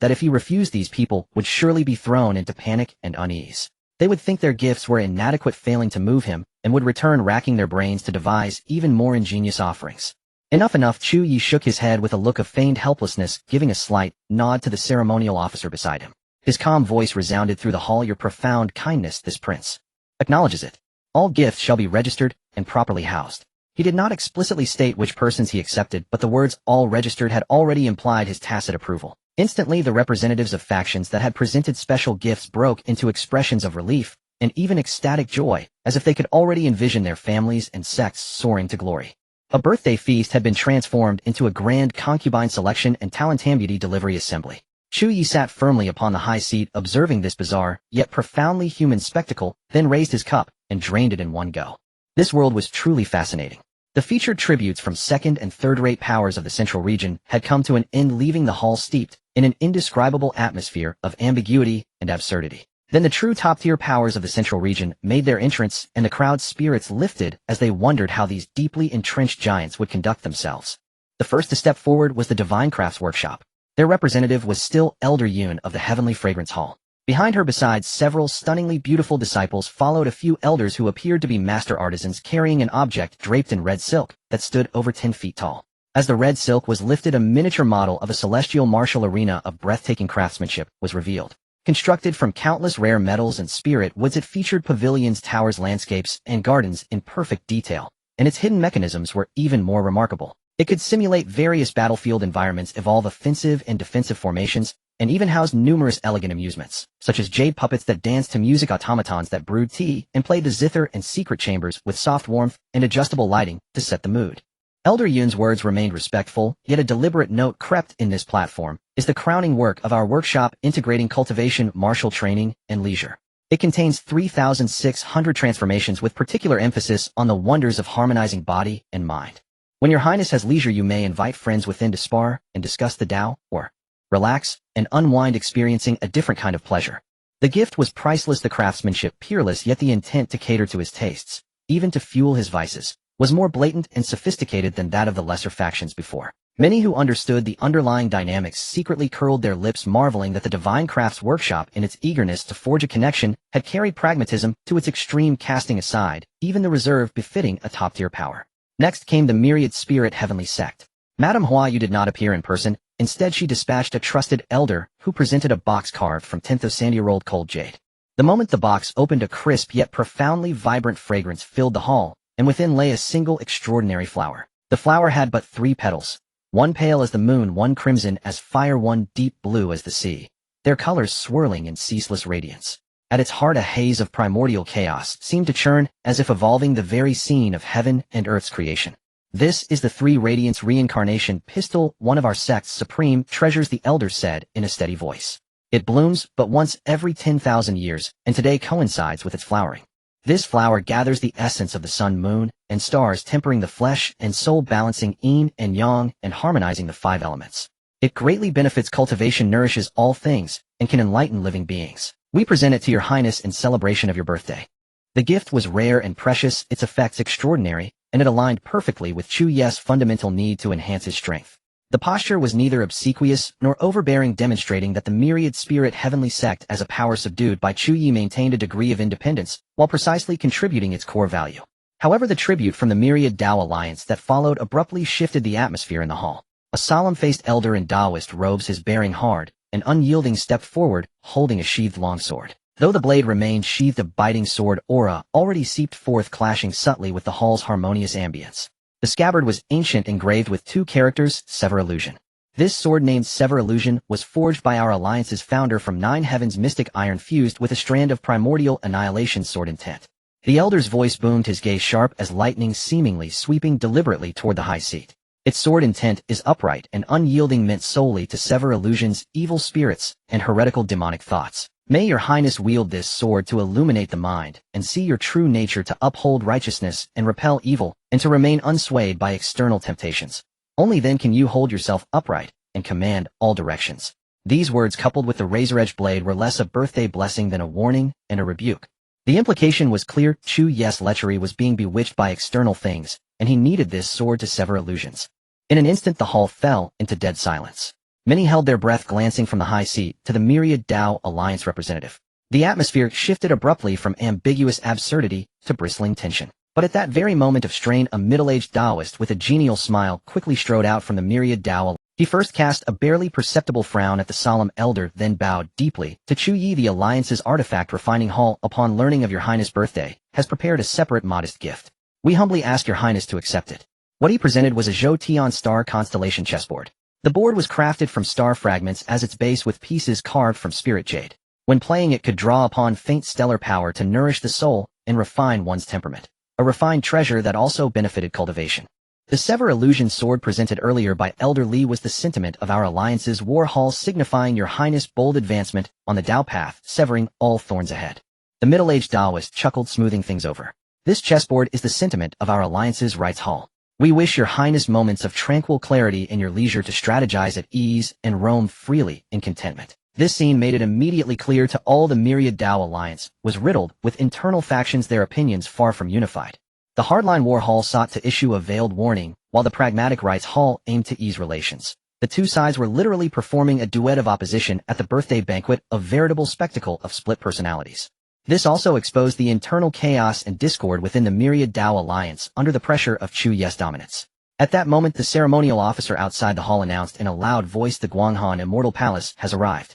that if he refused, these people would surely be thrown into panic and unease. They would think their gifts were inadequate, failing to move him, and would return racking their brains to devise even more ingenious offerings. Enough. Chu Ye shook his head with a look of feigned helplessness, giving a slight nod to the ceremonial officer beside him. His calm voice resounded through the hall. "Your profound kindness, this prince acknowledges it. All gifts shall be registered and properly housed." He did not explicitly state which persons he accepted, but the words "all registered" had already implied his tacit approval. Instantly, the representatives of factions that had presented special gifts broke into expressions of relief and even ecstatic joy, as if they could already envision their families and sects soaring to glory. A birthday feast had been transformed into a grand concubine selection and Talentambuty delivery assembly. Chu Ye sat firmly upon the high seat observing this bizarre, yet profoundly human spectacle, then raised his cup and drained it in one go. This world was truly fascinating. The featured tributes from second- and third-rate powers of the central region had come to an end, leaving the hall steeped in an indescribable atmosphere of ambiguity and absurdity. Then the true top-tier powers of the central region made their entrance, and the crowd's spirits lifted as they wondered how these deeply entrenched giants would conduct themselves. The first to step forward was the Divine Crafts Workshop. Their representative was still Elder Yun of the Heavenly Fragrance Hall. Behind her, besides several stunningly beautiful disciples, followed a few elders who appeared to be master artisans carrying an object draped in red silk that stood over 10 feet tall. As the red silk was lifted, a miniature model of a celestial martial arena of breathtaking craftsmanship was revealed. Constructed from countless rare metals and spirit woods, it featured pavilions, towers, landscapes, and gardens in perfect detail, and its hidden mechanisms were even more remarkable. It could simulate various battlefield environments, evolve offensive and defensive formations, and even housed numerous elegant amusements, such as jade puppets that danced to music, automatons that brewed tea, and played the zither, and secret chambers with soft warmth and adjustable lighting to set the mood. Elder Yun's words remained respectful, yet a deliberate note crept in. This platform is the crowning work of our workshop, integrating cultivation, martial training, and leisure. It contains 3,600 transformations with particular emphasis on the wonders of harmonizing body and mind. When your highness has leisure, you may invite friends within to spar and discuss the Tao, or relax and unwind, experiencing a different kind of pleasure. The gift was priceless, the craftsmanship peerless, yet the intent to cater to his tastes, even to fuel his vices, was more blatant and sophisticated than that of the lesser factions before. Many who understood the underlying dynamics secretly curled their lips, marveling that the Divine Crafts Workshop, in its eagerness to forge a connection, had carried pragmatism to its extreme, casting aside even the reserve befitting a top-tier power. Next came the myriad spirit Heavenly Sect. Madame Hua Yu did not appear in person. Instead, she dispatched a trusted elder who presented a box carved from 10th of sandy-rolled cold jade. The moment the box opened, a crisp yet profoundly vibrant fragrance filled the hall, and within lay a single extraordinary flower. The flower had but 3 petals, one pale as the moon, one crimson as fire, one deep blue as the sea, their colors swirling in ceaseless radiance. At its heart, a haze of primordial chaos seemed to churn, as if evolving the very scene of heaven and earth's creation. This is the 3 Radiance Reincarnation Pistil, one of our sect's supreme treasures, the elder said in a steady voice. It blooms but once every 10,000 years, and today coincides with its flowering. This flower gathers the essence of the sun, moon, and stars, tempering the flesh and soul, balancing yin and yang, and harmonizing the 5 elements. It greatly benefits cultivation, nourishes all things, and can enlighten living beings. We present it to your highness in celebration of your birthday. The gift was rare and precious, its effects extraordinary, and it aligned perfectly with Chu Ye's fundamental need to enhance his strength. The posture was neither obsequious nor overbearing, demonstrating that the myriad spirit Heavenly Sect, as a power subdued by Chu Ye, maintained a degree of independence, while precisely contributing its core value. However, the tribute from the myriad Dao Alliance that followed abruptly shifted the atmosphere in the hall. A solemn-faced elder in Daoist robes, his bearing hard and unyielding, stepped forward, holding a sheathed longsword. Though the blade remained sheathed, a biting sword aura already seeped forth, clashing subtly with the hall's harmonious ambience. The scabbard was ancient, engraved with 2 characters, Sever Illusion. This sword, named Sever Illusion, was forged by our alliance's founder from 9 heavens, mystic iron fused with a strand of primordial annihilation sword intent. The elder's voice boomed, his gaze sharp as lightning, seemingly sweeping deliberately toward the high seat. Its sword intent is upright and unyielding, meant solely to sever illusions, evil spirits, and heretical demonic thoughts. May your highness wield this sword to illuminate the mind and see your true nature, to uphold righteousness and repel evil, and to remain unswayed by external temptations. Only then can you hold yourself upright and command all directions. These words, coupled with the razor-edged blade, were less a birthday blessing than a warning and a rebuke. The implication was clear: Chu Ye's lechery was being bewitched by external things, and he needed this sword to sever illusions. In an instant, the hall fell into dead silence. Many held their breath, glancing from the high seat to the myriad Dao Alliance representative. The atmosphere shifted abruptly from ambiguous absurdity to bristling tension. But at that very moment of strain, a middle-aged Daoist with a genial smile quickly strode out from the myriad Dao Alliance. He first cast a barely perceptible frown at the solemn elder, then bowed deeply to Chu Ye. The Alliance's artifact refining hall, upon learning of your highness' birthday, has prepared a separate modest gift. We humbly ask your highness to accept it. What he presented was a Zhou Tian star constellation chessboard. The board was crafted from star fragments as its base, with pieces carved from spirit jade. When playing, it could draw upon faint stellar power to nourish the soul and refine one's temperament. A refined treasure that also benefited cultivation. The sever illusion sword presented earlier by Elder Li was the sentiment of our alliance's war hall, signifying your highness' bold advancement on the Dao path, severing all thorns ahead. The middle-aged Daoist chuckled, smoothing things over. This chessboard is the sentiment of our alliance's rights hall. We wish your highness moments of tranquil clarity and your leisure to strategize at ease and roam freely in contentment. This scene made it immediately clear to all the myriad Dao alliance was riddled with internal factions, their opinions far from unified. The hardline war hall sought to issue a veiled warning, while the pragmatic rights hall aimed to ease relations. The two sides were literally performing a duet of opposition at the birthday banquet, a veritable spectacle of split personalities. This also exposed the internal chaos and discord within the myriad Dao alliance under the pressure of Chu Ye's dominance. At that moment, the ceremonial officer outside the hall announced in a loud voice, "The Guanghan Immortal Palace has arrived."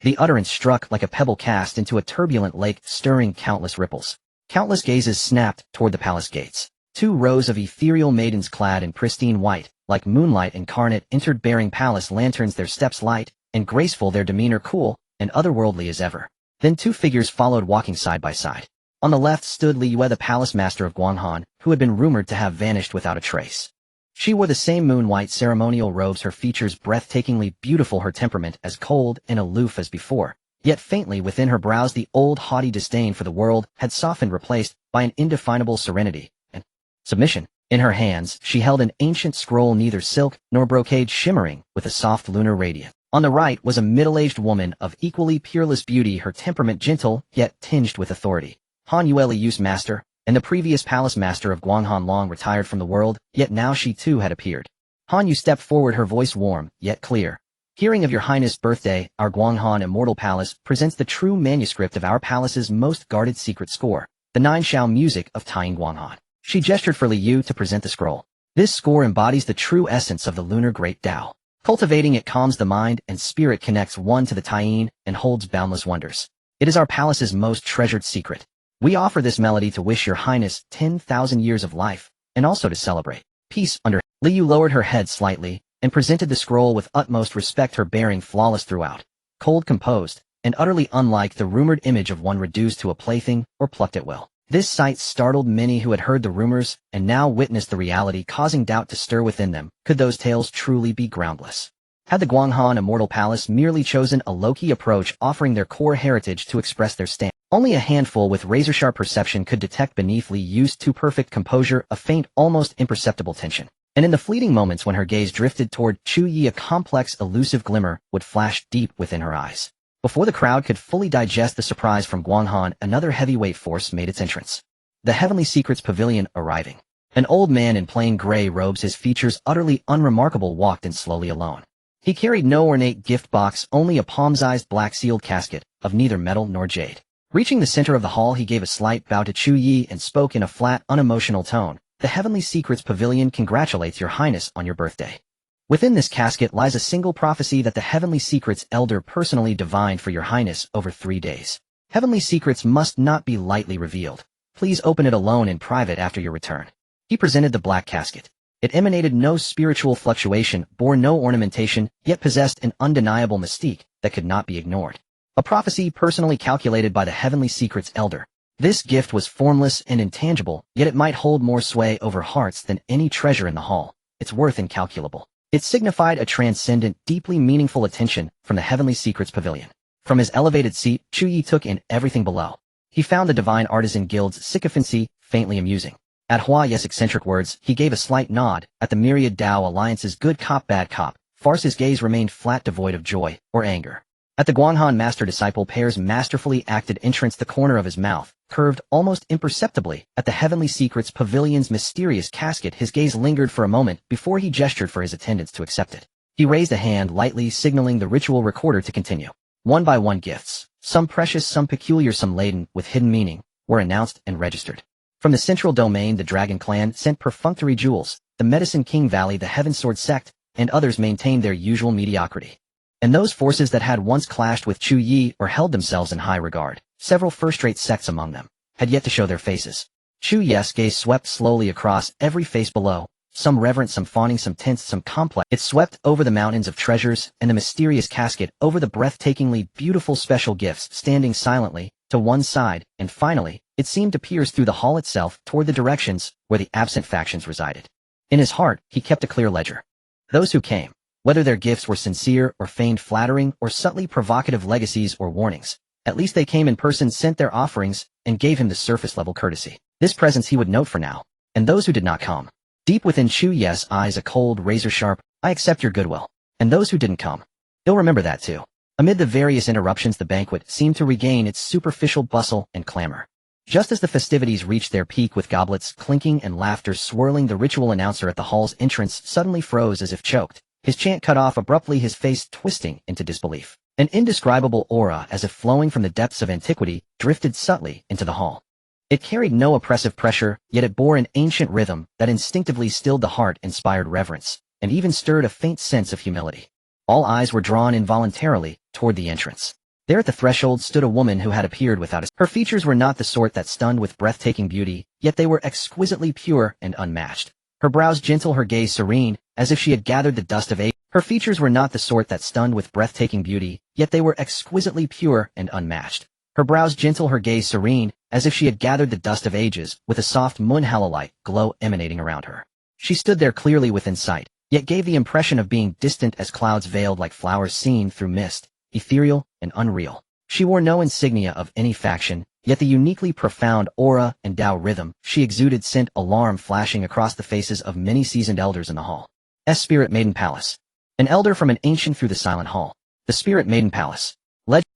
The utterance struck like a pebble cast into a turbulent lake, stirring countless ripples. Countless gazes snapped toward the palace gates. 2 rows of ethereal maidens clad in pristine white, like moonlight incarnate, entered bearing palace lanterns, their steps light and graceful, their demeanor cool and otherworldly as ever. Then 2 figures followed, walking side by side. On the left stood Li Yue, the palace master of Guanghan, who had been rumored to have vanished without a trace. She wore the same moon-white ceremonial robes, her features breathtakingly beautiful, her temperament as cold and aloof as before. Yet faintly within her brows the old haughty disdain for the world had softened, replaced by an indefinable serenity and submission. In her hands she held an ancient scroll, neither silk nor brocade, shimmering with a soft lunar radiance. On the right was a middle-aged woman of equally peerless beauty, her temperament gentle yet tinged with authority. Han Yue, Li Yue's master, and the previous palace master of Guanghan, long retired from the world, yet now she too had appeared. Han Yue stepped forward, her voice warm yet clear. "Hearing of your highness' birthday, our Guanghan Immortal Palace presents the true manuscript of our palace's most guarded secret score, the 9 Shao music of Tying Guanghan." She gestured for Li Yue to present the scroll. This score embodies the true essence of the lunar great Dao. Cultivating it calms the mind and spirit, connects one to the Tying, and holds boundless wonders. It is our palace's most treasured secret. We offer this melody to wish your highness 10,000 years of life, and also to celebrate peace under. Li Yue lowered her head slightly and presented the scroll with utmost respect, her bearing flawless throughout, cold, composed, and utterly unlike the rumored image of one reduced to a plaything or plucked at will. This sight startled many who had heard the rumors and now witnessed the reality, causing doubt to stir within them. Could those tales truly be groundless? Had the Guanghan Immortal Palace merely chosen a low-key approach, offering their core heritage to express their stand? Only a handful with razor-sharp perception could detect beneath Li Yue's too perfect composure a faint, almost imperceptible tension. And in the fleeting moments when her gaze drifted toward Chu Ye, a complex, elusive glimmer would flash deep within her eyes. Before the crowd could fully digest the surprise from Guanghan, another heavyweight force made its entrance. The Heavenly Secrets Pavilion arriving. An old man in plain gray robes, his features utterly unremarkable, walked in slowly alone. He carried no ornate gift box, only a palm-sized black sealed casket of neither metal nor jade. Reaching the center of the hall, he gave a slight bow to Chu Ye and spoke in a flat, unemotional tone. "The Heavenly Secrets Pavilion congratulates your highness on your birthday. Within this casket lies a single prophecy that the Heavenly Secrets Elder personally divined for your highness over 3 days. Heavenly secrets must not be lightly revealed. Please open it alone in private after your return." He presented the black casket. It emanated no spiritual fluctuation, bore no ornamentation, yet possessed an undeniable mystique that could not be ignored. A prophecy personally calculated by the Heavenly Secrets Elder. This gift was formless and intangible, yet it might hold more sway over hearts than any treasure in the hall, its worth incalculable. It signified a transcendent, deeply meaningful attention from the Heavenly Secrets Pavilion. From his elevated seat, Chu Ye took in everything below. He found the Divine Artisan Guild's sycophancy faintly amusing. At Hua Ye's eccentric words, he gave a slight nod. At the myriad Dao Alliance's good cop bad cop farce, his gaze remained flat, devoid of joy or anger. At the Guanghan master-disciple pair's masterfully acted entrance, the corner of his mouth curved almost imperceptibly. At the Heavenly Secrets Pavilion's mysterious casket, his gaze lingered for a moment before he gestured for his attendants to accept it. He raised a hand lightly, signaling the ritual recorder to continue. One by one gifts, some precious, some peculiar, some laden with hidden meaning, were announced and registered. From the central domain, the Dragon Clan sent perfunctory jewels, the Medicine King Valley, the Heaven Sword Sect, and others maintained their usual mediocrity. And those forces that had once clashed with Chu Ye or held themselves in high regard, several first-rate sects among them, had yet to show their faces. Chu Ye's gaze swept slowly across every face below, some reverent, some fawning, some tense, some complex. It swept over the mountains of treasures and the mysterious casket, over the breathtakingly beautiful special gifts standing silently to one side, and finally, it seemed to pierce through the hall itself toward the directions where the absent factions resided. In his heart, he kept a clear ledger. Those who came, whether their gifts were sincere or feigned flattering or subtly provocative legacies or warnings, at least they came in person, sent their offerings, and gave him the surface-level courtesy. This presence he would note for now. And those who did not come. Deep within Chu Ye's eyes a cold, razor-sharp, "I accept your goodwill." And those who didn't come. He'll remember that too. Amid the various interruptions, the banquet seemed to regain its superficial bustle and clamor. Just as the festivities reached their peak with goblets clinking and laughter swirling, the ritual announcer at the hall's entrance suddenly froze as if choked, his chant cut off abruptly, his face twisting into disbelief. An indescribable aura, as if flowing from the depths of antiquity, drifted subtly into the hall. It carried no oppressive pressure, yet it bore an ancient rhythm that instinctively stilled the heart, inspired reverence, and even stirred a faint sense of humility. All eyes were drawn involuntarily toward the entrance. There at the threshold stood a woman who had appeared without a... Her features were not the sort that stunned with breathtaking beauty, yet they were exquisitely pure and unmatched. Her brows gentle, her gaze serene, as if she had gathered the dust of age. Her features were not the sort that stunned with breathtaking beauty, yet they were exquisitely pure and unmatched. Her brows gentle, her gaze serene, as if she had gathered the dust of ages, with a soft moon-halo-like glow emanating around her. She stood there clearly within sight, yet gave the impression of being distant as clouds veiled like flowers seen through mist, ethereal and unreal. She wore no insignia of any faction, yet the uniquely profound aura and Dao rhythm she exuded sent alarm flashing across the faces of many seasoned elders in the hall. Spirit Maiden Palace. An elder from an ancient through the silent hall. The Spirit Maiden Palace.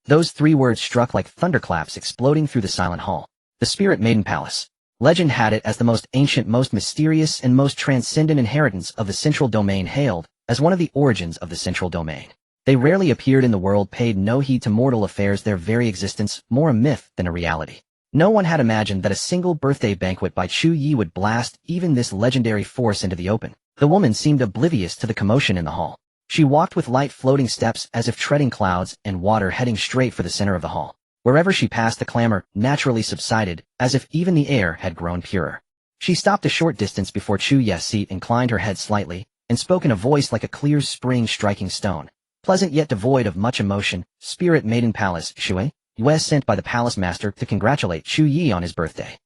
Those three words struck like thunderclaps exploding through the silent hall. The Spirit Maiden Palace. Legend had it as the most ancient, most mysterious, and most transcendent inheritance of the central domain, hailed as one of the origins of the central domain. They rarely appeared in the world, paid no heed to mortal affairs, their very existence more a myth than a reality. No one had imagined that a single birthday banquet by Chu Ye would blast even this legendary force into the open. The woman seemed oblivious to the commotion in the hall. She walked with light floating steps as if treading clouds and water, heading straight for the center of the hall. Wherever she passed, the clamor naturally subsided, as if even the air had grown purer. She stopped a short distance before Chu Ye's seat, inclined her head slightly, and spoke in a voice like a clear spring striking stone. Pleasant yet devoid of much emotion. Spirit Maiden Palace. Chu Ye was sent by the palace master to congratulate Chu Ye on his birthday.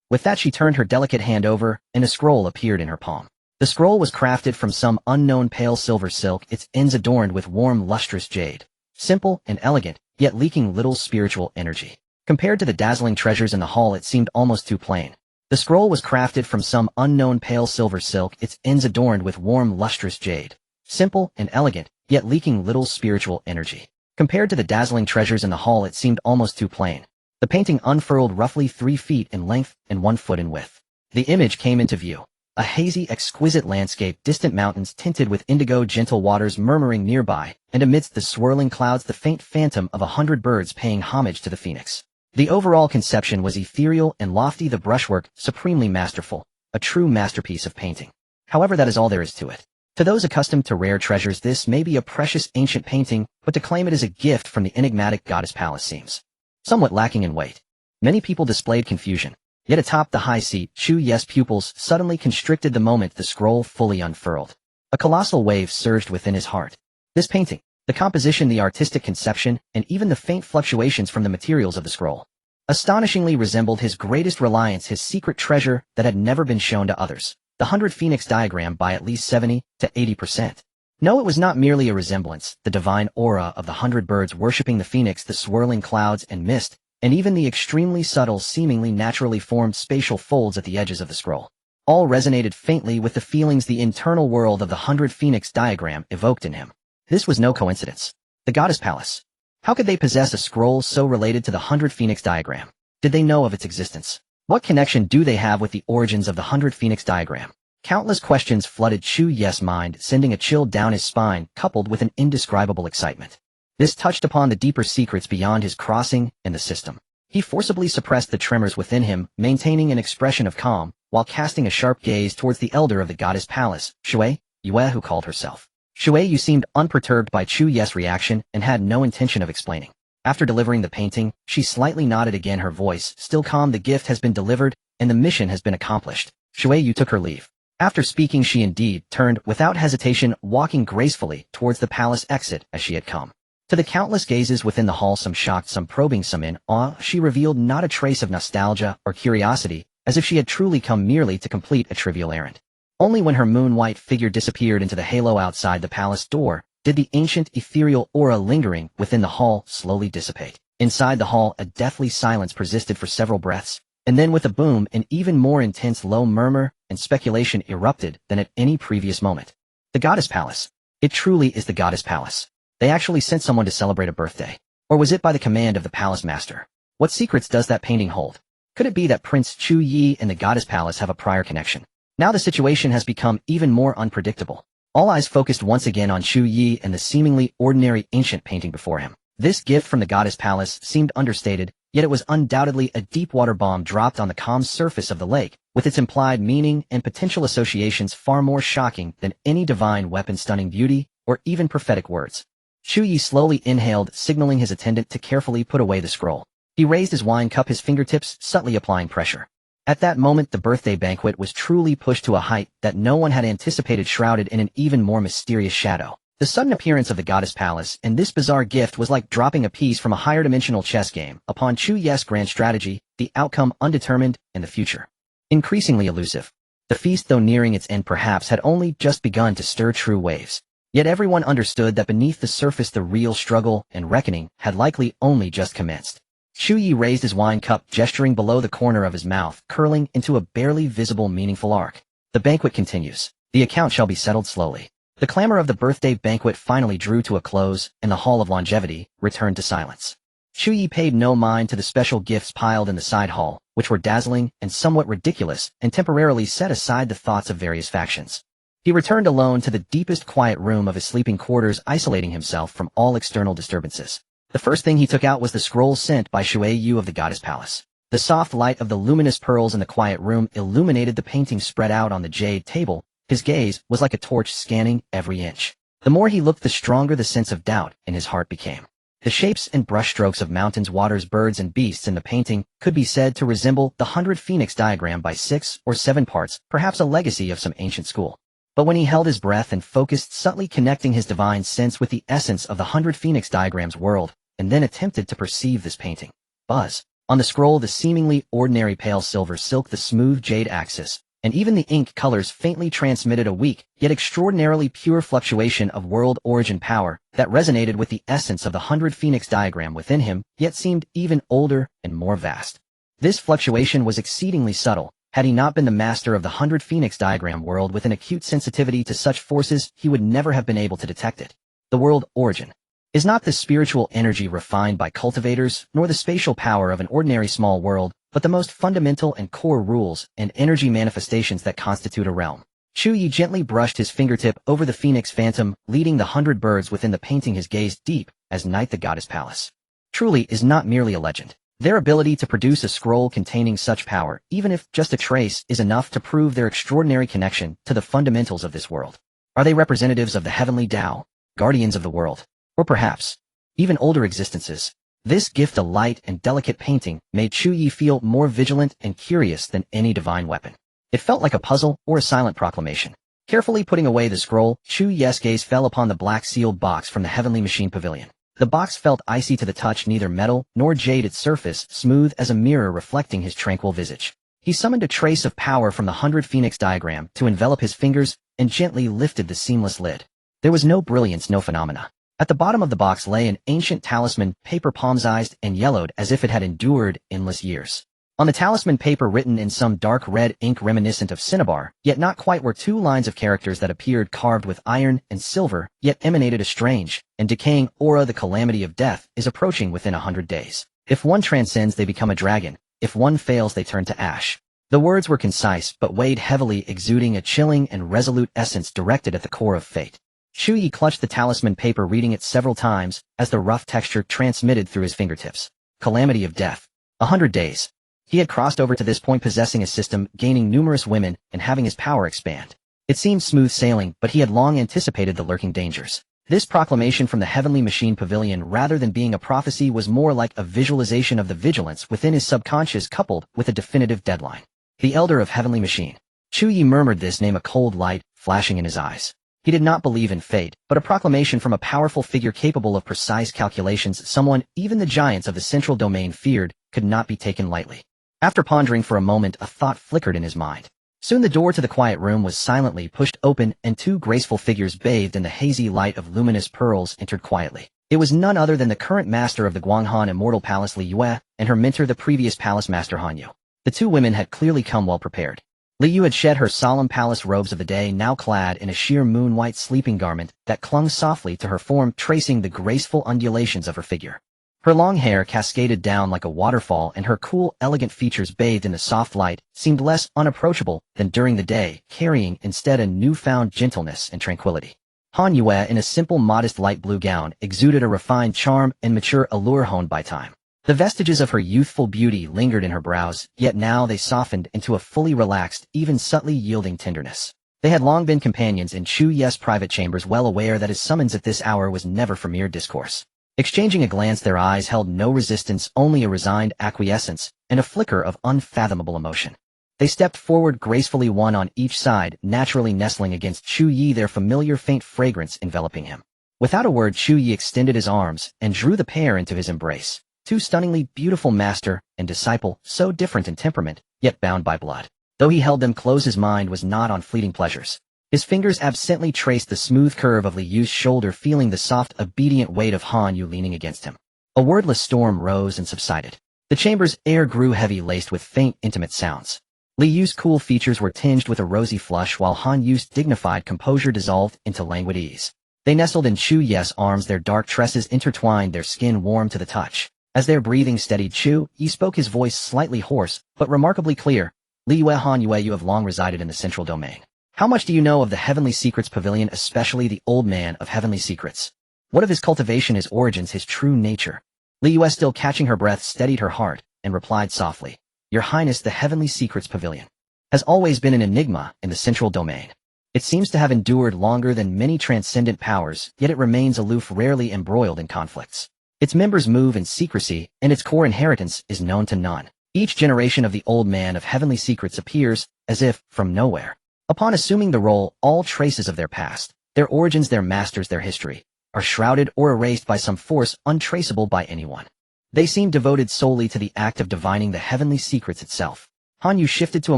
With that she turned her delicate hand over, and a scroll appeared in her palm. The scroll was crafted from some unknown pale silver silk, its ends adorned with warm lustrous jade. Simple and elegant, yet leaking little spiritual energy. Compared to the dazzling treasures in the hall, it seemed almost too plain. The scroll was crafted from some unknown pale silver silk, its ends adorned with warm lustrous jade. Simple and elegant, yet leaking little spiritual energy. Compared to the dazzling treasures in the hall, it seemed almost too plain. The painting unfurled roughly 3 feet in length and 1 foot in width. The image came into view. A hazy, exquisite landscape, distant mountains tinted with indigo, gentle waters murmuring nearby, and amidst the swirling clouds the faint phantom of 100 birds paying homage to the phoenix. The overall conception was ethereal and lofty, the brushwork supremely masterful, a true masterpiece of painting. However, that is all there is to it. To those accustomed to rare treasures, this may be a precious ancient painting, but to claim it as a gift from the enigmatic goddess palace seems somewhat lacking in weight. Many people displayed confusion. Yet atop the high seat, Chu Ye's pupils suddenly constricted the moment the scroll fully unfurled. A colossal wave surged within his heart. This painting, the composition, the artistic conception, and even the faint fluctuations from the materials of the scroll, astonishingly resembled his greatest reliance, his secret treasure that had never been shown to others. The 100 Phoenix diagram by at least 70 to 80%. No, it was not merely a resemblance, the divine aura of the 100 birds worshipping the phoenix, the swirling clouds and mist, and even the extremely subtle, seemingly naturally formed spatial folds at the edges of the scroll, all resonated faintly with the feelings the internal world of the 100 Phoenix diagram evoked in him. This was no coincidence. The goddess palace. How could they possess a scroll so related to the 100 Phoenix diagram? Did they know of its existence? What connection do they have with the origins of the 100 Phoenix diagram? Countless questions flooded Chu Ye's mind, sending a chill down his spine, coupled with an indescribable excitement. This touched upon the deeper secrets beyond his crossing and the system. He forcibly suppressed the tremors within him, maintaining an expression of calm, while casting a sharp gaze towards the elder of the goddess palace, Chu Ye, who called herself Chu Ye. You seemed unperturbed by Chu Ye's reaction and had no intention of explaining. After delivering the painting, she slightly nodded again, her voice still calm. The gift has been delivered, and the mission has been accomplished. Chu Ye took her leave. After speaking, she indeed turned without hesitation, walking gracefully towards the palace exit as she had come. To the countless gazes within the hall, some shocked, some probing, some in awe, she revealed not a trace of nostalgia or curiosity, as if she had truly come merely to complete a trivial errand. Only when her moon-white figure disappeared into the halo outside the palace door did the ancient ethereal aura lingering within the hall slowly dissipate. Inside the hall, a deathly silence persisted for several breaths, and then with a boom, an even more intense low murmur and speculation erupted than at any previous moment. The Goddess Palace. It truly is the Goddess Palace. They actually sent someone to celebrate a birthday. Or was it by the command of the palace master? What secrets does that painting hold? Could it be that Prince Chu Ye and the Goddess Palace have a prior connection? Now the situation has become even more unpredictable. All eyes focused once again on Chu Ye and the seemingly ordinary ancient painting before him. This gift from the Goddess Palace seemed understated, yet it was undoubtedly a deep-water bomb dropped on the calm surface of the lake, with its implied meaning and potential associations far more shocking than any divine weapon stunning beauty or even prophetic words. Chu Ye slowly inhaled, signaling his attendant to carefully put away the scroll. He raised his wine cup, his fingertips subtly applying pressure. At that moment, the birthday banquet was truly pushed to a height that no one had anticipated, shrouded in an even more mysterious shadow. The sudden appearance of the Goddess Palace and this bizarre gift was like dropping a piece from a higher-dimensional chess game upon Chu Ye's grand strategy, the outcome undetermined, and the future increasingly elusive. The feast, though nearing its end, perhaps had only just begun to stir true waves. Yet everyone understood that beneath the surface the real struggle and reckoning had likely only just commenced. Chu Ye raised his wine cup, gesturing below the corner of his mouth, curling into a barely visible meaningful arc. The banquet continues. The account shall be settled slowly. The clamor of the birthday banquet finally drew to a close, and the Hall of Longevity returned to silence. Chu Ye paid no mind to the special gifts piled in the side hall, which were dazzling and somewhat ridiculous, and temporarily set aside the thoughts of various factions. He returned alone to the deepest quiet room of his sleeping quarters, isolating himself from all external disturbances. The first thing he took out was the scroll sent by Chu Ye of the Goddess Palace. The soft light of the luminous pearls in the quiet room illuminated the painting spread out on the jade table. His gaze was like a torch scanning every inch. The more he looked, the stronger the sense of doubt in his heart became. The shapes and brushstrokes of mountains, waters, birds, and beasts in the painting could be said to resemble the 100 Phoenix diagram by 6 or 7 parts, perhaps a legacy of some ancient school. But when he held his breath and focused, subtly connecting his divine sense with the essence of the 100 Phoenix diagram's world, and then attempted to perceive this painting. Buzz. On the scroll, the seemingly ordinary pale silver silk, the smooth jade axis, and even the ink colors faintly transmitted a weak, yet extraordinarily pure fluctuation of world origin power that resonated with the essence of the 100 Phoenix diagram within him, yet seemed even older and more vast. This fluctuation was exceedingly subtle. Had he not been the master of the 100 Phoenix diagram world with an acute sensitivity to such forces, he would never have been able to detect it. The world origin is not the spiritual energy refined by cultivators, nor the spatial power of an ordinary small world, but the most fundamental and core rules and energy manifestations that constitute a realm. Chu Ye gently brushed his fingertip over the phoenix phantom, leading the 100 birds within the painting, his gaze deep as night. The Goddess Palace truly is not merely a legend. Their ability to produce a scroll containing such power, even if just a trace, is enough to prove their extraordinary connection to the fundamentals of this world. Are they representatives of the heavenly Tao, guardians of the world, or perhaps even older existences? This gift, a light and delicate painting, made Chu Ye feel more vigilant and curious than any divine weapon. It felt like a puzzle or a silent proclamation. Carefully putting away the scroll, Chu Ye's gaze fell upon the black sealed box from the Heavenly Machine Pavilion. The box felt icy to the touch, neither metal nor jade, its surface smooth as a mirror reflecting his tranquil visage. He summoned a trace of power from the 100 Phoenix diagram to envelop his fingers and gently lifted the seamless lid. There was no brilliance, no phenomena. At the bottom of the box lay an ancient talisman, paper palm-sized and yellowed as if it had endured endless years. On the talisman paper, written in some dark red ink reminiscent of cinnabar, yet not quite, were 2 lines of characters that appeared carved with iron and silver, yet emanated a strange and decaying aura. The calamity of death is approaching within 100 days. If one transcends, they become a dragon. If one fails, they turn to ash. The words were concise but weighed heavily, exuding a chilling and resolute essence directed at the core of fate. Chu Ye clutched the talisman paper, reading it several times as the rough texture transmitted through his fingertips. Calamity of death. 100 days. He had crossed over to this point possessing a system, gaining numerous women, and having his power expand. It seemed smooth sailing, but he had long anticipated the lurking dangers. This proclamation from the Heavenly Machine Pavilion, rather than being a prophecy, was more like a visualization of the vigilance within his subconscious, coupled with a definitive deadline. The Elder of Heavenly Machine. Chu Ye murmured this name, a cold light flashing in his eyes. He did not believe in fate, but a proclamation from a powerful figure capable of precise calculations, someone even the giants of the central domain feared, could not be taken lightly. After pondering for a moment, a thought flickered in his mind. Soon the door to the quiet room was silently pushed open and two graceful figures bathed in the hazy light of luminous pearls entered quietly. It was none other than the current master of the Guanghan Immortal Palace Li Yue and her mentor the previous palace master Han Yu. The two women had clearly come well prepared. Li Yu had shed her solemn palace robes of the day, now clad in a sheer moon-white sleeping garment that clung softly to her form, tracing the graceful undulations of her figure. Her long hair cascaded down like a waterfall, and her cool, elegant features bathed in the soft light seemed less unapproachable than during the day, carrying instead a newfound gentleness and tranquility. Han Yue, in a simple, modest light blue gown, exuded a refined charm and mature allure honed by time. The vestiges of her youthful beauty lingered in her brows, yet now they softened into a fully relaxed, even subtly yielding tenderness. They had long been companions in Chu Ye's private chambers, well aware that his summons at this hour was never for mere discourse. Exchanging a glance, their eyes held no resistance, only a resigned acquiescence and a flicker of unfathomable emotion. They stepped forward gracefully, one on each side, naturally nestling against Chu Ye, their familiar faint fragrance enveloping him. Without a word, Chu Ye extended his arms and drew the pair into his embrace. Two stunningly beautiful master and disciple, so different in temperament, yet bound by blood. Though he held them close, his mind was not on fleeting pleasures. His fingers absently traced the smooth curve of Li Yu's shoulder, feeling the soft, obedient weight of Han Yu leaning against him. A wordless storm rose and subsided. The chamber's air grew heavy, laced with faint, intimate sounds. Li Yu's cool features were tinged with a rosy flush, while Han Yu's dignified composure dissolved into languid ease. They nestled in Chu Ye's arms, their dark tresses intertwined, their skin warm to the touch. As their breathing steadied, Chu Ye spoke, his voice slightly hoarse, but remarkably clear. Li Yue, Han Yue, you have long resided in the central domain. How much do you know of the Heavenly Secrets Pavilion, especially the old man of Heavenly Secrets? What of his cultivation, his origins, his true nature? Li Yue, still catching her breath, steadied her heart, and replied softly. Your Highness, the Heavenly Secrets Pavilion has always been an enigma in the central domain. It seems to have endured longer than many transcendent powers, yet it remains aloof, rarely embroiled in conflicts. Its members move in secrecy, and its core inheritance is known to none. Each generation of the old man of Heavenly Secrets appears, as if from nowhere. Upon assuming the role, all traces of their past, their origins, their masters, their history, are shrouded or erased by some force untraceable by anyone. They seem devoted solely to the act of divining the Heavenly Secrets itself. Han Yu shifted to a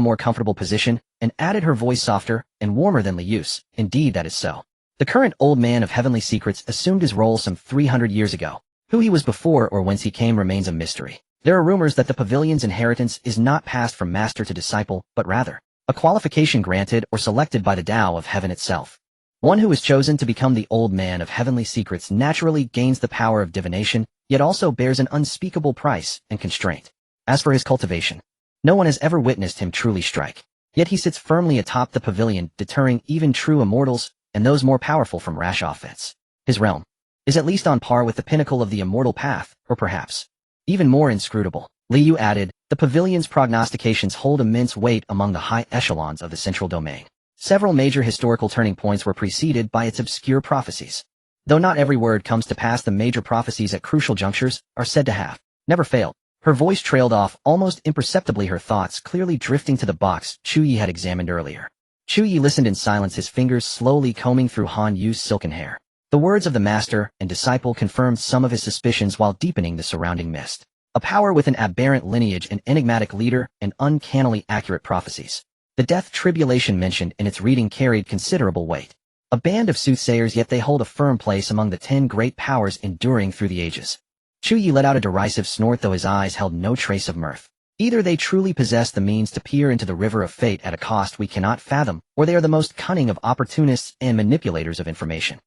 more comfortable position and added, her voice softer and warmer than Li Yu's. Indeed, that is so. The current old man of Heavenly Secrets assumed his role some 300 years ago. Who he was before or whence he came remains a mystery. There are rumors that the pavilion's inheritance is not passed from master to disciple, but rather a qualification granted or selected by the Tao of Heaven itself. One who is chosen to become the old man of Heavenly Secrets naturally gains the power of divination, yet also bears an unspeakable price and constraint. As for his cultivation, no one has ever witnessed him truly strike. Yet he sits firmly atop the pavilion, deterring even true immortals and those more powerful from rash offense. His realm is at least on par with the pinnacle of the immortal path, or perhaps even more inscrutable. Li Yu added, the pavilion's prognostications hold immense weight among the high echelons of the central domain. Several major historical turning points were preceded by its obscure prophecies. Though not every word comes to pass, the major prophecies at crucial junctures are said to have never failed. Her voice trailed off almost imperceptibly, her thoughts clearly drifting to the box Chu Ye had examined earlier. Chu Ye listened in silence, his fingers slowly combing through Han Yu's silken hair. The words of the master and disciple confirmed some of his suspicions while deepening the surrounding mist. A power with an aberrant lineage, an enigmatic leader, and uncannily accurate prophecies. The death tribulation mentioned in its reading carried considerable weight. A band of soothsayers, yet they hold a firm place among the 10 great powers enduring through the ages. Chu Ye let out a derisive snort, though his eyes held no trace of mirth. Either they truly possess the means to peer into the river of fate at a cost we cannot fathom, or they are the most cunning of opportunists and manipulators of information.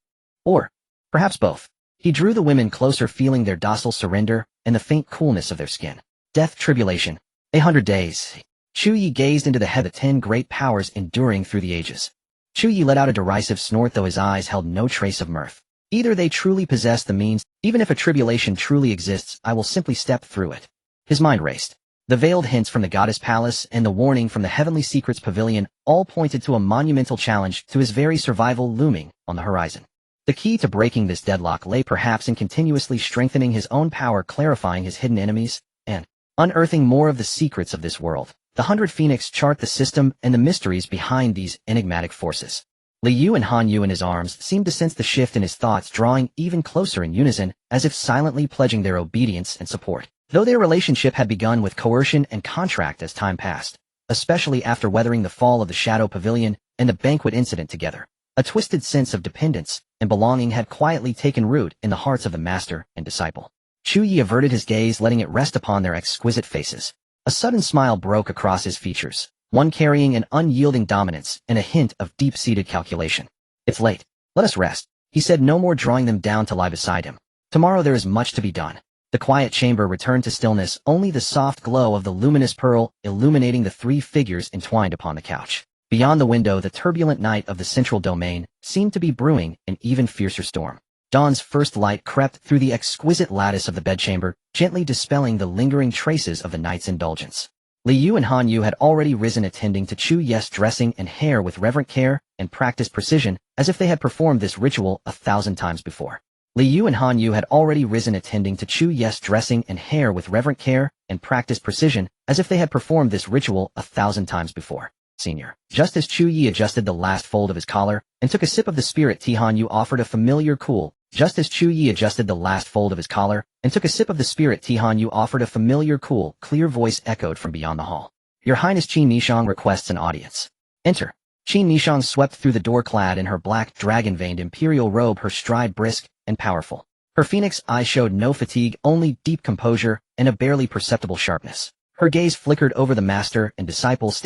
Or perhaps both. He drew the women closer, feeling their docile surrender and the faint coolness of their skin. Death tribulation. 100 days. Chu Ye gazed into the head of the 10 great powers enduring through the ages. Chu Ye let out a derisive snort, though his eyes held no trace of mirth. Either they truly possess the means, even if a tribulation truly exists, I will simply step through it. His mind raced. The veiled hints from the Goddess Palace and the warning from the Heavenly Secrets Pavilion all pointed to a monumental challenge to his very survival looming on the horizon. The key to breaking this deadlock lay perhaps in continuously strengthening his own power, clarifying his hidden enemies, and unearthing more of the secrets of this world. The 100 Phoenix chart the system and the mysteries behind these enigmatic forces. Li Yu and Han Yu in his arms seemed to sense the shift in his thoughts, drawing even closer in unison, as if silently pledging their obedience and support. Though their relationship had begun with coercion and contract, as time passed, especially after weathering the fall of the Shadow Pavilion and the banquet incident together. A twisted sense of dependence and belonging had quietly taken root in the hearts of the master and disciple. Chu Ye averted his gaze, letting it rest upon their exquisite faces. A sudden smile broke across his features, one carrying an unyielding dominance and a hint of deep-seated calculation. "It's late. Let us rest," he said, no more drawing them down to lie beside him. "Tomorrow there is much to be done." The quiet chamber returned to stillness, only the soft glow of the luminous pearl illuminating the three figures entwined upon the couch. Beyond the window, the turbulent night of the central domain seemed to be brewing an even fiercer storm. Dawn's first light crept through the exquisite lattice of the bedchamber, gently dispelling the lingering traces of the night's indulgence. Li Yu and Han Yu had already risen, attending to Chu Ye's dressing and hair with reverent care and practiced precision, as if they had performed this ritual 1,000 times before. Li Yu and Han Yu had already risen, attending to Chu Ye's dressing and hair with reverent care and practiced precision, as if they had performed this ritual 1,000 times before. Senior. Just as Chu Ye adjusted the last fold of his collar and took a sip of the spirit tea, Han Yu offered a familiar cool. Just as Chu Ye adjusted the last fold of his collar and took a sip of the spirit tea, Han Yu offered a familiar cool, clear voice echoed from beyond the hall. "Your Highness Qin Nishang requests an audience." "Enter." Qin Nishang swept through the door, clad in her black dragon-veined imperial robe, her stride brisk and powerful. Her phoenix eyes showed no fatigue, only deep composure and a barely perceptible sharpness. Her gaze flickered over the master and disciples.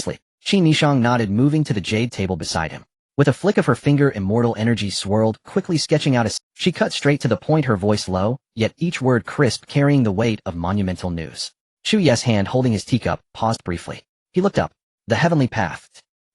Qin Nishang nodded, moving to the jade table beside him. With a flick of her finger, immortal energy swirled, quickly sketching out a... She cut straight to the point, her voice low, yet each word crisp, carrying the weight of monumental news. Chu Ye's hand holding his teacup paused briefly. He looked up. "The heavenly path.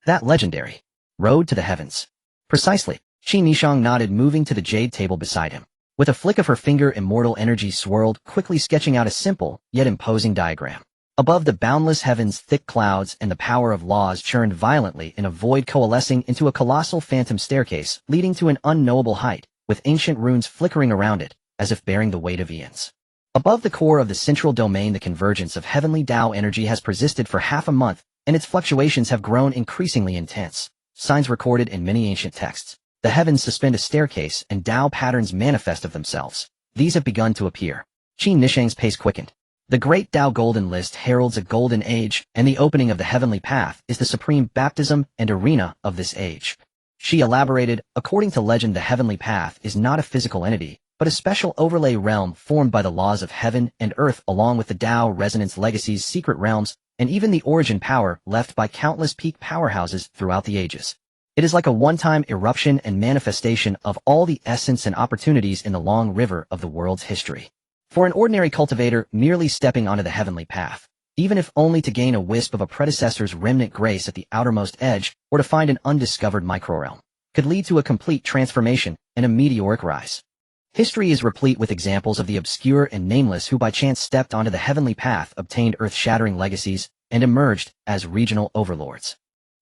That legendary road to the heavens." "Precisely." Qin Nishang nodded, moving to the jade table beside him. With a flick of her finger, immortal energy swirled, quickly sketching out a simple, yet imposing diagram. Above the boundless heavens, thick clouds and the power of laws churned violently in a void, coalescing into a colossal phantom staircase leading to an unknowable height, with ancient runes flickering around it, as if bearing the weight of eons. Above the core of the central domain, the convergence of heavenly Dao energy has persisted for half a month, and its fluctuations have grown increasingly intense. Signs recorded in many ancient texts. The heavens suspend a staircase, and Dao patterns manifest of themselves. These have begun to appear. Qin Nishang's pace quickened. The great Dao Golden List heralds a golden age, and the opening of the heavenly path is the supreme baptism and arena of this age. She elaborated, according to legend, the heavenly path is not a physical entity, but a special overlay realm formed by the laws of heaven and earth, along with the Dao resonance legacies, secret realms, and even the origin power left by countless peak powerhouses throughout the ages. It is like a one-time eruption and manifestation of all the essence and opportunities in the long river of the world's history. For an ordinary cultivator, merely stepping onto the heavenly path, even if only to gain a wisp of a predecessor's remnant grace at the outermost edge or to find an undiscovered microrealm, could lead to a complete transformation and a meteoric rise. History is replete with examples of the obscure and nameless who by chance stepped onto the heavenly path, obtained earth-shattering legacies, and emerged as regional overlords.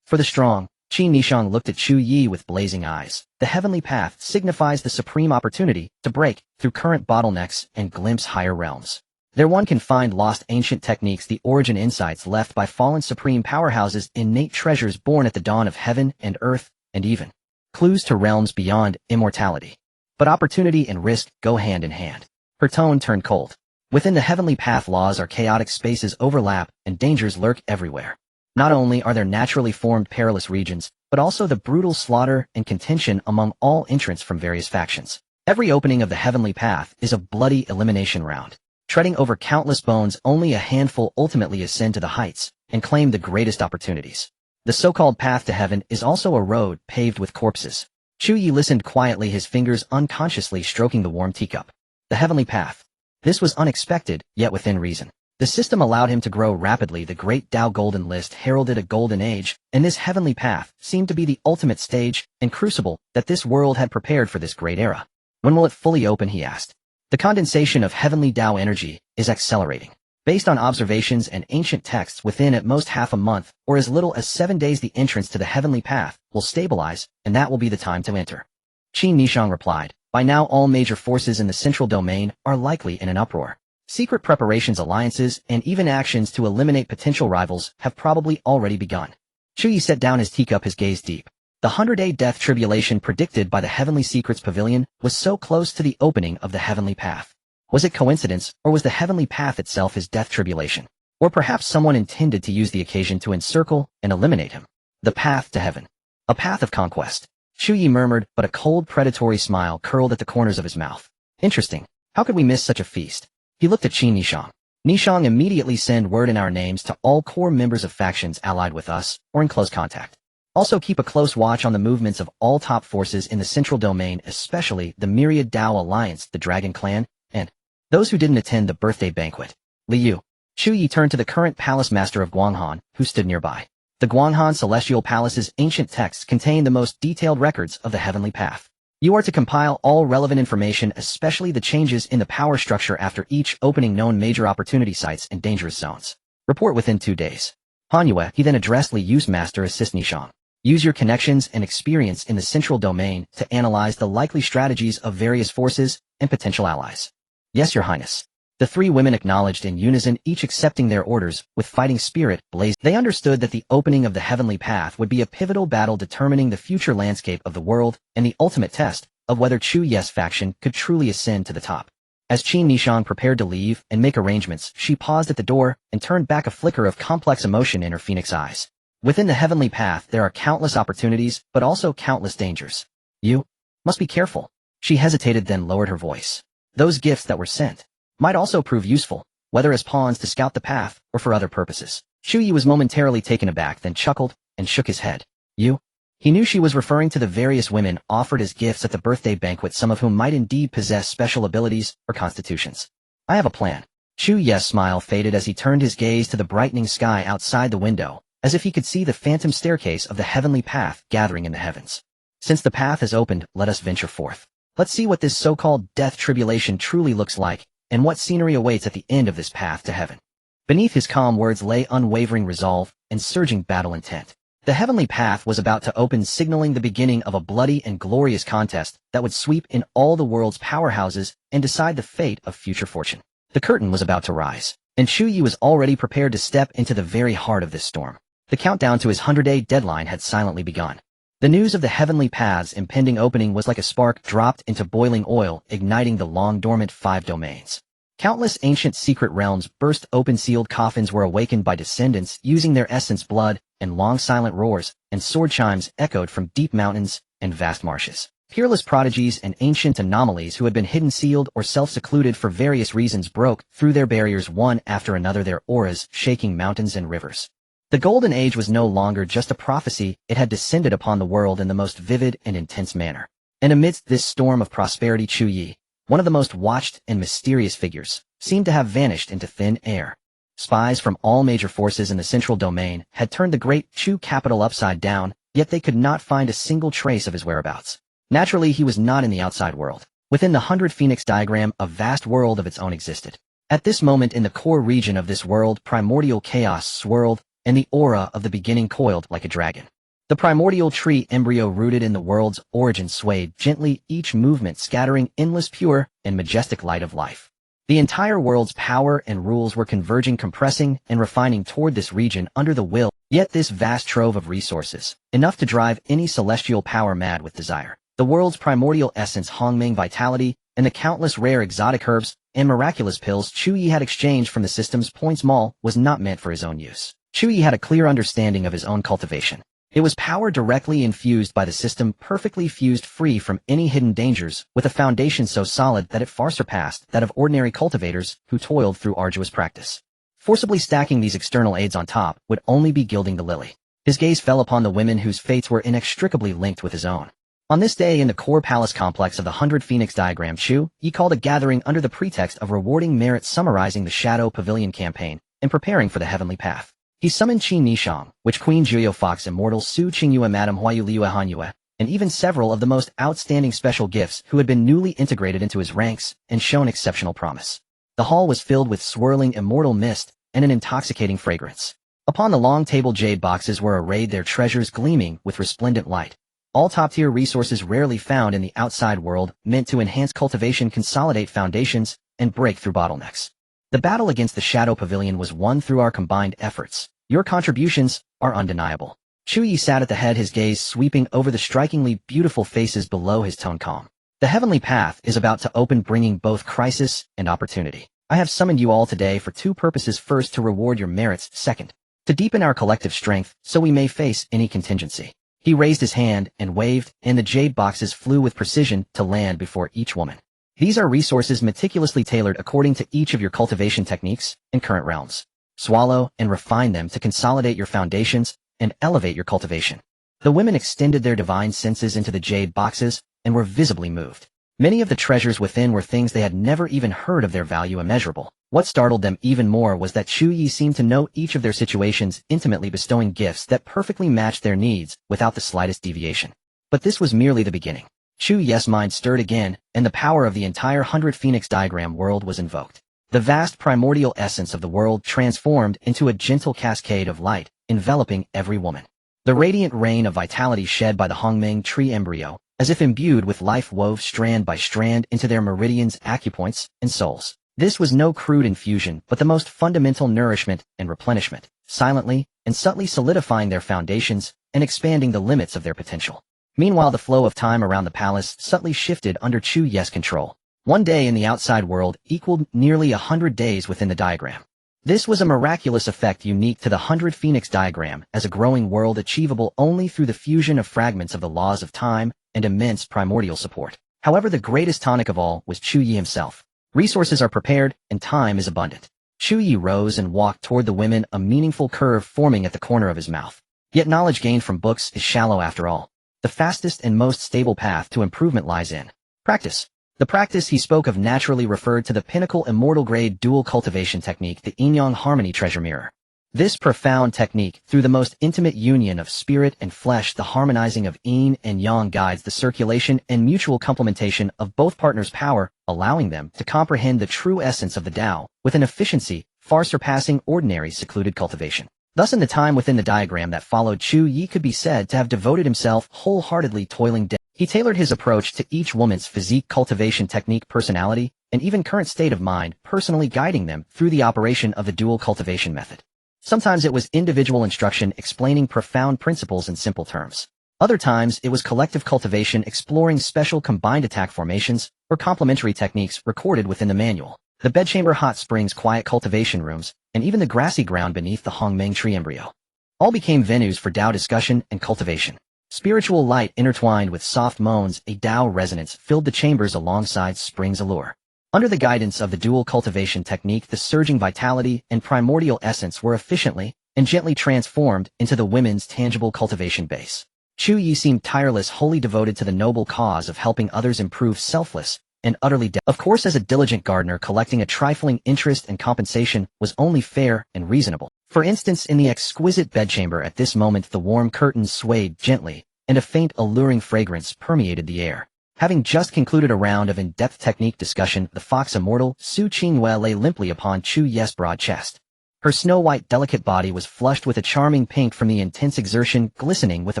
For the strong, Qin Nishang looked at Chu Ye with blazing eyes. The heavenly path signifies the supreme opportunity to break through current bottlenecks and glimpse higher realms. There one can find lost ancient techniques, the origin insights left by fallen supreme powerhouses, innate treasures born at the dawn of heaven and earth, and even clues to realms beyond immortality. But opportunity and risk go hand in hand. Her tone turned cold. Within the heavenly path, laws are chaotic, spaces overlap, and dangers lurk everywhere. Not only are there naturally formed perilous regions, but also the brutal slaughter and contention among all entrants from various factions. Every opening of the heavenly path is a bloody elimination round. Treading over countless bones, only a handful ultimately ascend to the heights and claim the greatest opportunities. The so-called path to heaven is also a road paved with corpses. Chu Ye listened quietly, his fingers unconsciously stroking the warm teacup. The heavenly path. This was unexpected, yet within reason. The system allowed him to grow rapidly. The great Dao Golden List heralded a golden age, and this heavenly path seemed to be the ultimate stage and crucible that this world had prepared for this great era. When will it fully open, he asked. The condensation of heavenly Dao energy is accelerating. Based on observations and ancient texts, within at most half a month, or as little as 7 days, the entrance to the heavenly path will stabilize, and that will be the time to enter. Qin Nishang replied. By now all major forces in the central domain are likely in an uproar. Secret preparations, alliances, and even actions to eliminate potential rivals have probably already begun. Chu Ye set down his teacup, his gaze deep. The 100-day death tribulation predicted by the Heavenly Secrets Pavilion was so close to the opening of the heavenly path. Was it coincidence, or was the heavenly path itself his death tribulation? Or perhaps someone intended to use the occasion to encircle and eliminate him. The path to heaven. A path of conquest. Chu Ye murmured, but a cold predatory smile curled at the corners of his mouth. Interesting. How could we miss such a feast? He looked at Qin Nishang. Nishang, immediately send word in our names to all core members of factions allied with us or in close contact. Also keep a close watch on the movements of all top forces in the central domain, especially the Myriad Dao Alliance, the Dragon Clan, and those who didn't attend the birthday banquet. Liu. Chu Ye turned to the current palace master of Guanghan, who stood nearby. The Guanghan Celestial Palace's ancient texts contain the most detailed records of the heavenly path. You are to compile all relevant information, especially the changes in the power structure after each opening known major opportunity sites and dangerous zones. Report within 2 days. Hanyue, he then addressed Liu's master assist Nishang. Use your connections and experience in the central domain to analyze the likely strategies of various forces and potential allies. Yes, Your Highness. The 3 women acknowledged in unison, each accepting their orders with fighting spirit blazing. They understood that the opening of the heavenly path would be a pivotal battle determining the future landscape of the world and the ultimate test of whether Chu Ye's faction could truly ascend to the top. As Qin Nishang prepared to leave and make arrangements, she paused at the door and turned back, a flicker of complex emotion in her phoenix eyes. Within the heavenly path there are countless opportunities, but also countless dangers. You must be careful. She hesitated, then lowered her voice. Those gifts that were sent might also prove useful, whether as pawns to scout the path or for other purposes. Chu Ye was momentarily taken aback, then chuckled and shook his head. You? He knew she was referring to the various women offered as gifts at the birthday banquet, some of whom might indeed possess special abilities or constitutions. I have a plan. Chu Ye's smile faded as he turned his gaze to the brightening sky outside the window, as if he could see the phantom staircase of the heavenly path gathering in the heavens. Since the path has opened, let us venture forth. Let's see what this so-called death tribulation truly looks like, and what scenery awaits at the end of this path to heaven. Beneath his calm words lay unwavering resolve and surging battle intent. The heavenly path was about to open, signaling the beginning of a bloody and glorious contest that would sweep in all the world's powerhouses and decide the fate of future fortune. The curtain was about to rise, and Chu Ye was already prepared to step into the very heart of this storm. The countdown to his 100-day deadline had silently begun. The news of the heavenly path's impending opening was like a spark dropped into boiling oil, igniting the long-dormant 5 domains. Countless ancient secret realms burst open, sealed coffins were awakened by descendants using their essence blood, and long silent roars and sword chimes echoed from deep mountains and vast marshes. Peerless prodigies and ancient anomalies who had been hidden, sealed, or self-secluded for various reasons broke through their barriers one after another, their auras shaking mountains and rivers. The Golden Age was no longer just a prophecy, it had descended upon the world in the most vivid and intense manner. And amidst this storm of prosperity, Chu Ye, one of the most watched and mysterious figures, seemed to have vanished into thin air. Spies from all major forces in the central domain had turned the great Chu capital upside down, yet they could not find a single trace of his whereabouts. Naturally, he was not in the outside world. Within the 100 Phoenix diagram, a vast world of its own existed. At this moment, in the core region of this world, primordial chaos swirled, and the aura of the beginning coiled like a dragon. The primordial tree embryo rooted in the world's origin swayed gently, each movement scattering endless pure and majestic light of life. The entire world's power and rules were converging, compressing, and refining toward this region under the will, yet this vast trove of resources, enough to drive any celestial power mad with desire. The world's primordial essence, Hongming vitality, and the countless rare exotic herbs and miraculous pills Chu Ye had exchanged from the system's points mall was not meant for his own use. Chu Ye had a clear understanding of his own cultivation. It was power directly infused by the system, perfectly fused, free from any hidden dangers, with a foundation so solid that it far surpassed that of ordinary cultivators who toiled through arduous practice. Forcibly stacking these external aids on top would only be gilding the lily. His gaze fell upon the women whose fates were inextricably linked with his own. On this day in the core palace complex of the 100 Phoenix diagram, Chu Ye called a gathering under the pretext of rewarding merit, summarizing the Shadow Pavilion campaign, and preparing for the heavenly path. He summoned Qin Nishang, which Queen Juyo Fox Immortal Su Qingyue Madame Huayu Liu Hanyue, and even several of the most outstanding special gifts who had been newly integrated into his ranks and shown exceptional promise. The hall was filled with swirling immortal mist and an intoxicating fragrance. Upon the long table, jade boxes were arrayed, their treasures gleaming with resplendent light. All top-tier resources rarely found in the outside world, meant to enhance cultivation, consolidate foundations, and break through bottlenecks. The battle against the Shadow Pavilion was won through our combined efforts. Your contributions are undeniable. Chu Ye sat at the head, his gaze sweeping over the strikingly beautiful faces below, his tone calm. The heavenly path is about to open, bringing both crisis and opportunity. I have summoned you all today for two purposes. First, to reward your merits. Second, to deepen our collective strength so we may face any contingency. He raised his hand and waved, and the jade boxes flew with precision to land before each woman. These are resources meticulously tailored according to each of your cultivation techniques and current realms. Swallow and refine them to consolidate your foundations and elevate your cultivation. The women extended their divine senses into the jade boxes and were visibly moved. Many of the treasures within were things they had never even heard of, their value immeasurable. What startled them even more was that Chu Ye seemed to know each of their situations intimately, bestowing gifts that perfectly matched their needs without the slightest deviation. But this was merely the beginning. Chu Ye's mind stirred again, and the power of the entire 100 Phoenix diagram world was invoked. The vast primordial essence of the world transformed into a gentle cascade of light, enveloping every woman. The radiant rain of vitality shed by the Hongmeng tree embryo, as if imbued with life, wove strand by strand into their meridians, acupoints, and souls. This was no crude infusion, but the most fundamental nourishment and replenishment, silently and subtly solidifying their foundations and expanding the limits of their potential. Meanwhile, the flow of time around the palace subtly shifted under Chu Ye's control. One day in the outside world equaled nearly 100 days within the diagram. This was a miraculous effect unique to the 100 Phoenix diagram, as a growing world achievable only through the fusion of fragments of the laws of time and immense primordial support. However, the greatest tonic of all was Chu Ye himself. Resources are prepared, and time is abundant. Chu Ye rose and walked toward the women, a meaningful curve forming at the corner of his mouth. Yet knowledge gained from books is shallow after all. The fastest and most stable path to improvement lies in practice. The practice he spoke of naturally referred to the pinnacle immortal grade dual cultivation technique, the Yin-Yang Harmony Treasure Mirror. This profound technique, through the most intimate union of spirit and flesh, the harmonizing of yin and yang, guides the circulation and mutual complementation of both partners' power, allowing them to comprehend the true essence of the Tao with an efficiency far surpassing ordinary secluded cultivation. Thus, in the time within the diagram that followed, Chu Ye could be said to have devoted himself wholeheartedly, toiling down. He tailored his approach to each woman's physique, cultivation technique, personality, and even current state of mind, personally guiding them through the operation of the dual cultivation method. Sometimes it was individual instruction explaining profound principles in simple terms. Other times it was collective cultivation exploring special combined attack formations or complementary techniques recorded within the manual. The bedchamber, hot springs, quiet cultivation rooms, and even the grassy ground beneath the Hongmeng tree embryo all became venues for Tao discussion and cultivation. Spiritual light intertwined with soft moans, a Tao resonance filled the chambers alongside spring's allure. Under the guidance of the dual cultivation technique, the surging vitality and primordial essence were efficiently and gently transformed into the women's tangible cultivation base. Chu Ye seemed tireless, wholly devoted to the noble cause of helping others improve, selfless and utterly of course, as a diligent gardener, collecting a trifling interest and compensation was only fair and reasonable. For instance, in the exquisite bedchamber at this moment, the warm curtains swayed gently, and a faint, alluring fragrance permeated the air. Having just concluded a round of in-depth technique discussion, the fox immortal, Su Qingyue, lay limply upon Chu Ye's broad chest. Her snow-white, delicate body was flushed with a charming pink from the intense exertion, glistening with a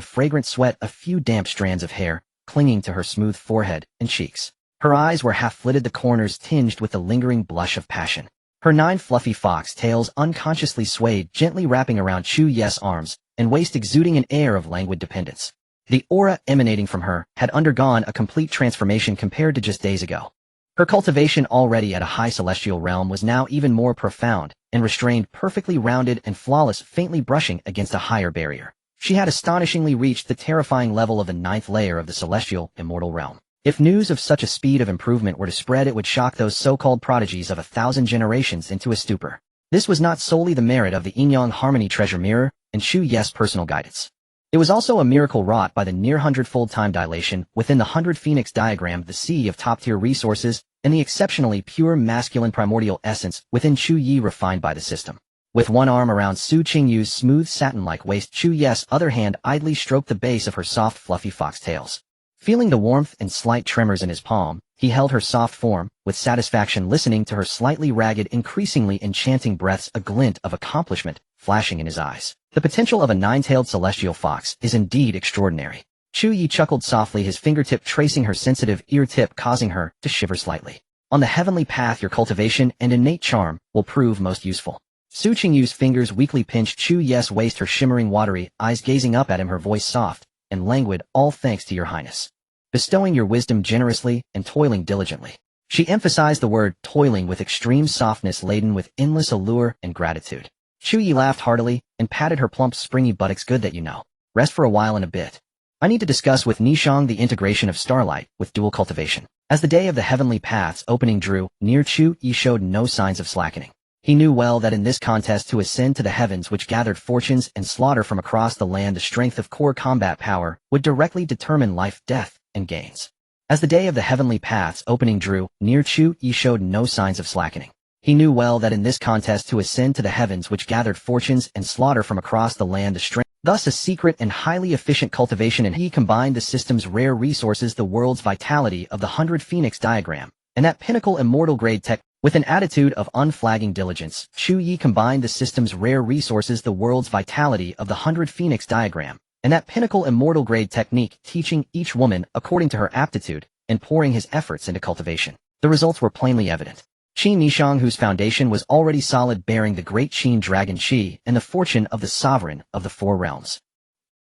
fragrant sweat, a few damp strands of hair clinging to her smooth forehead and cheeks. Her eyes were half-flitted, the corners tinged with the lingering blush of passion. Her 9 fluffy fox tails unconsciously swayed, gently wrapping around Chu Ye's arms and waist, exuding an air of languid dependence. The aura emanating from her had undergone a complete transformation compared to just days ago. Her cultivation, already at a high celestial realm, was now even more profound and restrained, perfectly rounded and flawless, faintly brushing against a higher barrier. She had astonishingly reached the terrifying level of the 9th layer of the celestial immortal realm. If news of such a speed of improvement were to spread, it would shock those so-called prodigies of 1,000 generations into a stupor. This was not solely the merit of the Yin-Yang Harmony Treasure Mirror and Chu Ye's personal guidance. It was also a miracle wrought by the near 100-fold time dilation within the 100 Phoenix diagram, the sea of top-tier resources, and the exceptionally pure masculine primordial essence within Chu Ye, refined by the system. With one arm around Su Qingyu's smooth satin-like waist, Chu Ye's other hand idly stroked the base of her soft, fluffy foxtails. Feeling the warmth and slight tremors in his palm, he held her soft form with satisfaction, listening to her slightly ragged, increasingly enchanting breaths, a glint of accomplishment flashing in his eyes. The potential of a 9-tailed celestial fox is indeed extraordinary. Chu Ye chuckled softly, his fingertip tracing her sensitive ear tip, causing her to shiver slightly. On the heavenly path, your cultivation and innate charm will prove most useful. Su Qingyu's fingers weakly pinched Chu Ye's waist, her shimmering watery eyes gazing up at him, her voice soft and languid. All thanks to your highness. Bestowing your wisdom generously and toiling diligently. She emphasized the word toiling with extreme softness laden with endless allure and gratitude. Chu Ye laughed heartily and patted her plump springy buttocks. Good that you know. Rest for a while and a bit. I need to discuss with Nishang the integration of starlight with dual cultivation. As the day of the heavenly path's opening drew near, Chu Ye showed no signs of slackening. He knew well that in this contest to ascend to the heavens which gathered fortunes and slaughter from across the land, the strength of core combat power would directly determine life, death, and gains. As the day of the heavenly path's opening drew near, Chu Ye showed no signs of slackening. He knew well that in this contest to ascend to the heavens which gathered fortunes and slaughter from across the land, the strength, thus a secret and highly efficient cultivation, and he combined the system's rare resources, the world's vitality of the 100 Phoenix diagram, and that pinnacle immortal grade tech. With an attitude of unflagging diligence, Chu Ye combined the system's rare resources, the world's vitality of the 100 Phoenix diagram, and that pinnacle immortal grade technique, teaching each woman according to her aptitude, and pouring his efforts into cultivation. The results were plainly evident. Qi Nishang, whose foundation was already solid, bearing the great Qin dragon Qi and the fortune of the sovereign of the four realms,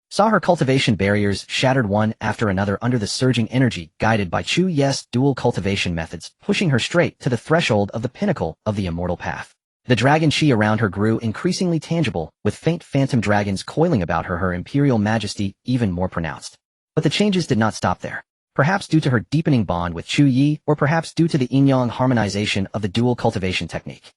saw her cultivation barriers shattered one after another under the surging energy guided by Chu Ye's dual cultivation methods, pushing her straight to the threshold of the pinnacle of the immortal path. The dragon Qi around her grew increasingly tangible, with faint phantom dragons coiling about her imperial majesty even more pronounced. But the changes did not stop there. Perhaps due to her deepening bond with Chu Ye, or perhaps due to the yin-yang harmonization of the dual cultivation technique,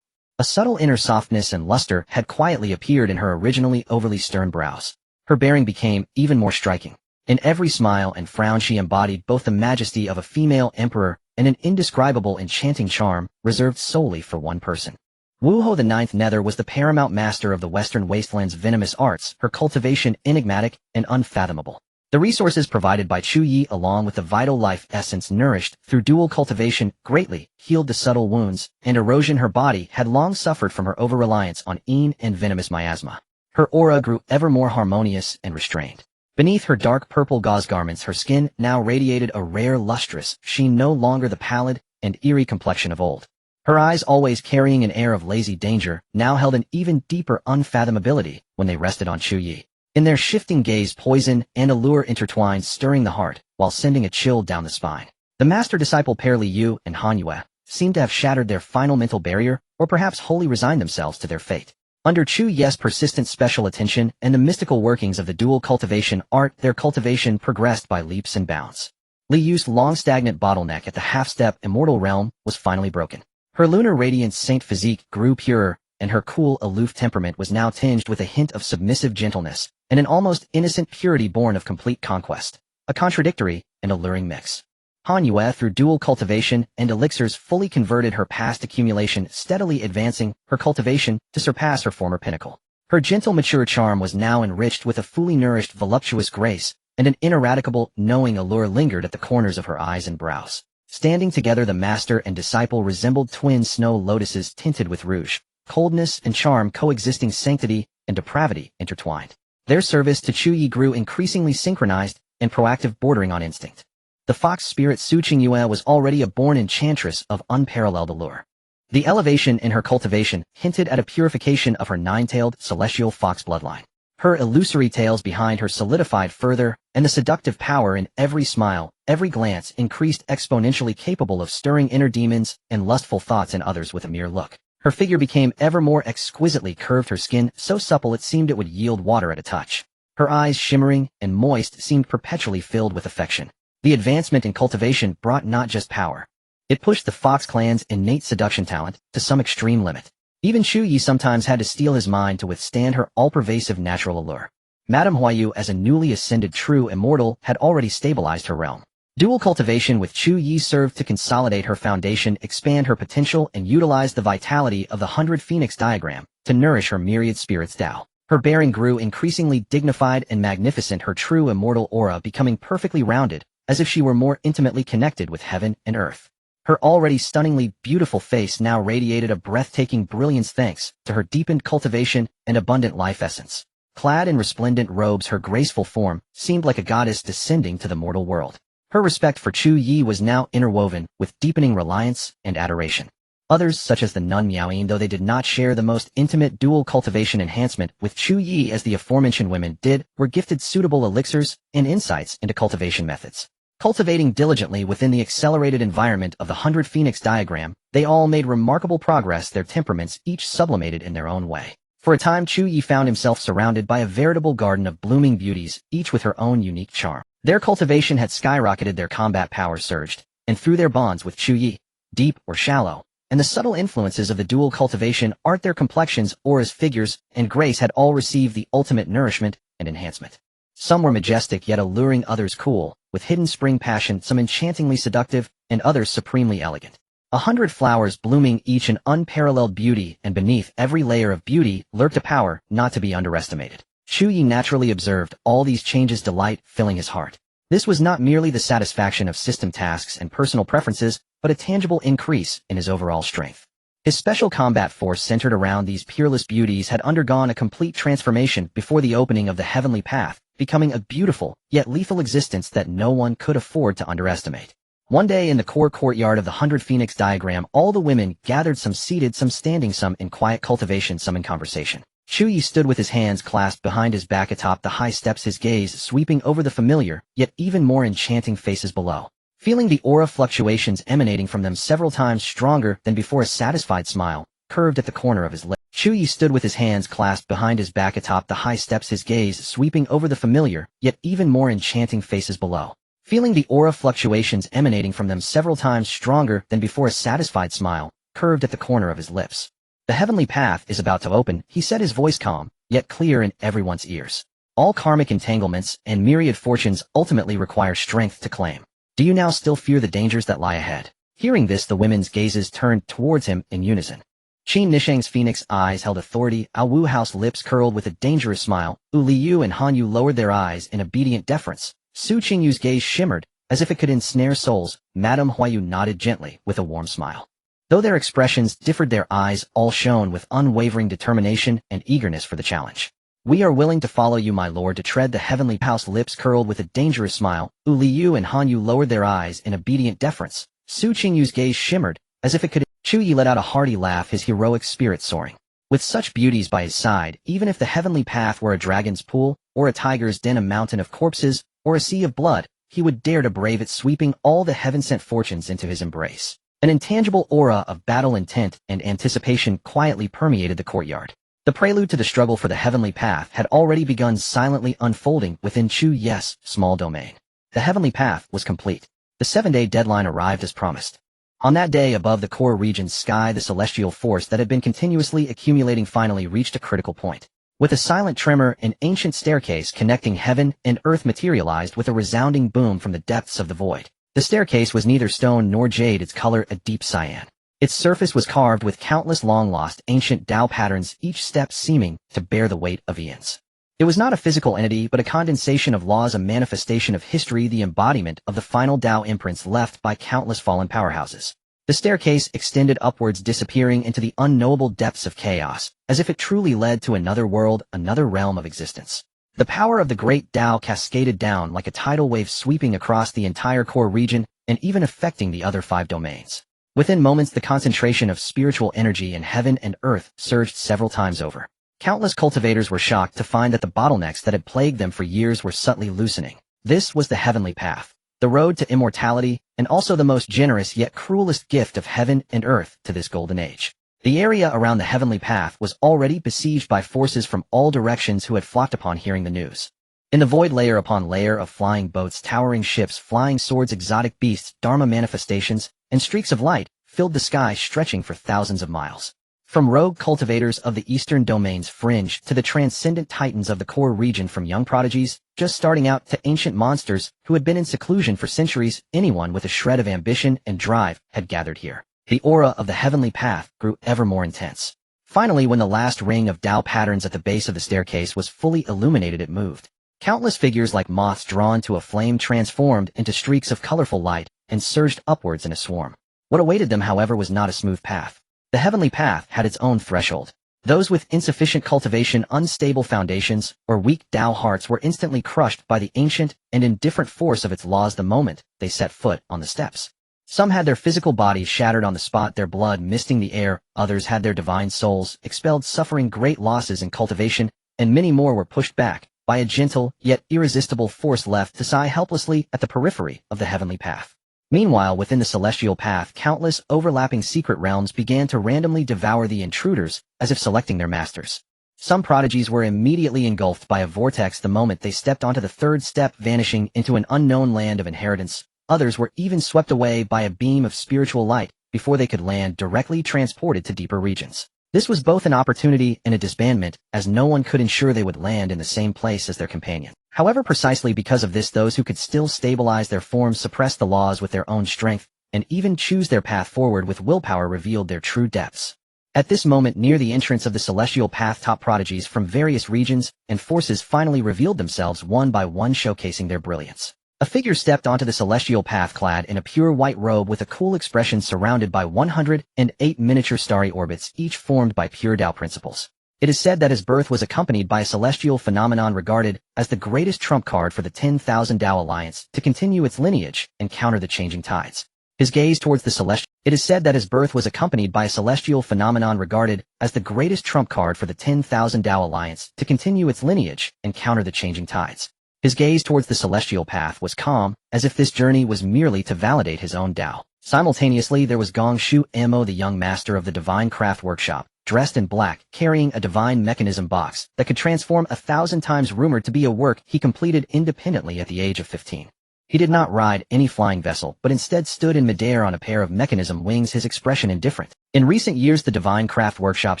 a subtle inner softness and luster had quietly appeared in her originally overly stern brows. Her bearing became even more striking. In every smile and frown she embodied both the majesty of a female emperor and an indescribable enchanting charm reserved solely for one person. Wu Ho, the Ninth Nether, was the paramount master of the Western Wasteland's venomous arts, her cultivation enigmatic and unfathomable. The resources provided by Chu Ye, along with the vital life essence nourished through dual cultivation, greatly healed the subtle wounds and erosion her body had long suffered from her over-reliance on yin and venomous miasma. Her aura grew ever more harmonious and restrained. Beneath her dark purple gauze garments, her skin now radiated a rare lustrous sheen, no longer the pallid and eerie complexion of old. Her eyes, always carrying an air of lazy danger, now held an even deeper unfathomability when they rested on Chu Ye. In their shifting gaze, poison and allure intertwined, stirring the heart while sending a chill down the spine. The master-disciple pair Li Yu and Han Yue seemed to have shattered their final mental barrier, or perhaps wholly resigned themselves to their fate. Under Chu Ye's persistent special attention and the mystical workings of the dual cultivation art, their cultivation progressed by leaps and bounds. Li Yu's long stagnant bottleneck at the half-step immortal realm was finally broken. Her lunar radiance saint physique grew purer, and her cool, aloof temperament was now tinged with a hint of submissive gentleness and an almost innocent purity born of complete conquest, a contradictory and alluring mix. Han Yue, through dual cultivation and elixirs, fully converted her past accumulation, steadily advancing her cultivation to surpass her former pinnacle. Her gentle, mature charm was now enriched with a fully nourished, voluptuous grace, and an ineradicable, knowing allure lingered at the corners of her eyes and brows. Standing together, the master and disciple resembled twin snow lotuses tinted with rouge. Coldness and charm coexisting, sanctity and depravity intertwined. Their service to Chu Ye grew increasingly synchronized and proactive, bordering on instinct. The fox spirit Su Qingyue was already a born enchantress of unparalleled allure. The elevation in her cultivation hinted at a purification of her nine-tailed celestial fox bloodline. Her illusory tails behind her solidified further, and the seductive power in every smile, every glance increased, exponentially capable of stirring inner demons and lustful thoughts in others with a mere look. Her figure became ever more exquisitely curved, her skin so supple it seemed it would yield water at a touch. Her eyes, shimmering and moist, seemed perpetually filled with affection. The advancement in cultivation brought not just power. It pushed the Fox clan's innate seduction talent to some extreme limit. Even Chu Ye sometimes had to steel his mind to withstand her all-pervasive natural allure. Madame Huayu, as a newly ascended true immortal, had already stabilized her realm. Dual cultivation with Chu Ye served to consolidate her foundation, expand her potential, and utilize the vitality of the 100 Phoenix diagram to nourish her myriad spirits Dao. Her bearing grew increasingly dignified and magnificent, her true immortal aura becoming perfectly rounded, as if she were more intimately connected with heaven and earth. Her already stunningly beautiful face now radiated a breathtaking brilliance thanks to her deepened cultivation and abundant life essence. Clad in resplendent robes, her graceful form seemed like a goddess descending to the mortal world. Her respect for Chu Ye was now interwoven with deepening reliance and adoration. Others, such as the nun Miaoyin, though they did not share the most intimate dual cultivation enhancement with Chu Ye as the aforementioned women did, were gifted suitable elixirs and insights into cultivation methods. Cultivating diligently within the accelerated environment of the 100 Phoenix diagram, they all made remarkable progress, their temperaments each sublimated in their own way. For a time Chu Ye found himself surrounded by a veritable garden of blooming beauties, each with her own unique charm. Their cultivation had skyrocketed, their combat power surged, and through their bonds with Chu Ye, deep or shallow, and the subtle influences of the dual cultivation, art, their complexions, auras, figures, and grace had all received the ultimate nourishment and enhancement. Some were majestic yet alluring, others cool, with hidden spring passion, some enchantingly seductive, and others supremely elegant. 100 flowers blooming, each an unparalleled beauty, and beneath every layer of beauty lurked a power not to be underestimated. Chu Ye naturally observed all these changes, delight filling his heart. This was not merely the satisfaction of system tasks and personal preferences, but a tangible increase in his overall strength. His special combat force centered around these peerless beauties had undergone a complete transformation before the opening of the heavenly path, becoming a beautiful, yet lethal existence that no one could afford to underestimate. One day in the core courtyard of the 100 Phoenix diagram, all the women gathered, some seated, some standing, some in quiet cultivation, some in conversation. Chu Ye stood with his hands clasped behind his back atop the high steps, his gaze sweeping over the familiar, yet even more enchanting faces below. Feeling the aura fluctuations emanating from them several times stronger than before, a satisfied smile curved at the corner of his lips. Chu Ye stood with his hands clasped behind his back atop the high steps, his gaze sweeping over the familiar, yet even more enchanting faces below. Feeling the aura fluctuations emanating from them several times stronger than before, a satisfied smile curved at the corner of his lips. The heavenly path is about to open, he said, his voice calm, yet clear in everyone's ears. All karmic entanglements and myriad fortunes ultimately require strength to claim. Do you now still fear the dangers that lie ahead? Hearing this, the women's gazes turned towards him in unison. Qin Nishang's phoenix eyes held authority, Ao Wu House lips curled with a dangerous smile, Wu Liu and Han Yu lowered their eyes in obedient deference. Su Qingyu's gaze shimmered, as if it could ensnare souls. Madame Huayu nodded gently, with a warm smile. Though their expressions differed, their eyes all shone with unwavering determination and eagerness for the challenge. We are willing to follow you, my lord, to tread the heavenly house. Lips curled with a dangerous smile, Wu Liu and Han Yu lowered their eyes in obedient deference. Su Qingyu's gaze shimmered, as if it could. Chu Ye let out a hearty laugh, his heroic spirit soaring. With such beauties by his side, even if the heavenly path were a dragon's pool, or a tiger's den, a mountain of corpses, or a sea of blood, he would dare to brave it, sweeping all the heaven-sent fortunes into his embrace. An intangible aura of battle intent and anticipation quietly permeated the courtyard. The prelude to the struggle for the heavenly path had already begun, silently unfolding within Chu Ye's small domain. The heavenly path was complete. The 7-day deadline arrived as promised. On that day, above the core region's sky, the celestial force that had been continuously accumulating finally reached a critical point. With a silent tremor, an ancient staircase connecting heaven and earth materialized with a resounding boom from the depths of the void. The staircase was neither stone nor jade, its color a deep cyan. Its surface was carved with countless long-lost ancient Dao patterns, each step seeming to bear the weight of eons. It was not a physical entity, but a condensation of laws, a manifestation of history, the embodiment of the final Dao imprints left by countless fallen powerhouses. The staircase extended upwards, disappearing into the unknowable depths of chaos, as if it truly led to another world, another realm of existence. The power of the great Dao cascaded down like a tidal wave, sweeping across the entire core region and even affecting the other 5 domains. Within moments, the concentration of spiritual energy in heaven and earth surged several times over. Countless cultivators were shocked to find that the bottlenecks that had plagued them for years were subtly loosening. This was the heavenly path, the road to immortality, and also the most generous yet cruelest gift of heaven and earth to this golden age. The area around the heavenly path was already besieged by forces from all directions who had flocked upon hearing the news. In the void, layer upon layer of flying boats, towering ships, flying swords, exotic beasts, dharma manifestations, and streaks of light filled the sky, stretching for thousands of miles. From rogue cultivators of the eastern domain's fringe to the transcendent titans of the core region, from young prodigies just starting out to ancient monsters who had been in seclusion for centuries, anyone with a shred of ambition and drive had gathered here. The aura of the heavenly path grew ever more intense. Finally, when the last ring of Dao patterns at the base of the staircase was fully illuminated, it moved. Countless figures like moths drawn to a flame transformed into streaks of colorful light and surged upwards in a swarm. What awaited them, however, was not a smooth path. The heavenly path had its own threshold. Those with insufficient cultivation, unstable foundations, or weak Dao hearts were instantly crushed by the ancient and indifferent force of its laws the moment they set foot on the steps. Some had their physical bodies shattered on the spot, their blood misting the air, others had their divine souls expelled, suffering great losses in cultivation, and many more were pushed back, by a gentle, yet irresistible force left to sigh helplessly at the periphery of the heavenly path. Meanwhile, within the celestial path, countless overlapping secret realms began to randomly devour the intruders, as if selecting their masters. Some prodigies were immediately engulfed by a vortex the moment they stepped onto the third step, vanishing into an unknown land of inheritance. Others were even swept away by a beam of spiritual light before they could land, directly transported to deeper regions. This was both an opportunity and a disbandment, as no one could ensure they would land in the same place as their companion. However, precisely because of this, those who could still stabilize their forms suppressed the laws with their own strength, and even choose their path forward with willpower revealed their true depths. At this moment, near the entrance of the celestial path, top prodigies from various regions and forces finally revealed themselves one by one, showcasing their brilliance. A figure stepped onto the celestial path clad in a pure white robe with a cool expression, surrounded by 108 miniature starry orbits, each formed by pure Dao principles. It is said that his birth was accompanied by a celestial phenomenon regarded as the greatest trump card for the 10,000 Dao Alliance to continue its lineage and counter the changing tides. His gaze towards the celestial. It is said that his birth was accompanied by a celestial phenomenon regarded as the greatest trump card for the 10,000 Dao Alliance to continue its lineage and counter the changing tides. His gaze towards the celestial path was calm, as if this journey was merely to validate his own Dao. Simultaneously, there was Gong Shu Mo, the young master of the divine craft workshop, dressed in black, carrying a divine mechanism box that could transform 1,000 times, rumored to be a work he completed independently at the age of 15. He did not ride any flying vessel, but instead stood in midair on a pair of mechanism wings, his expression indifferent. In recent years, the Divine Craft Workshop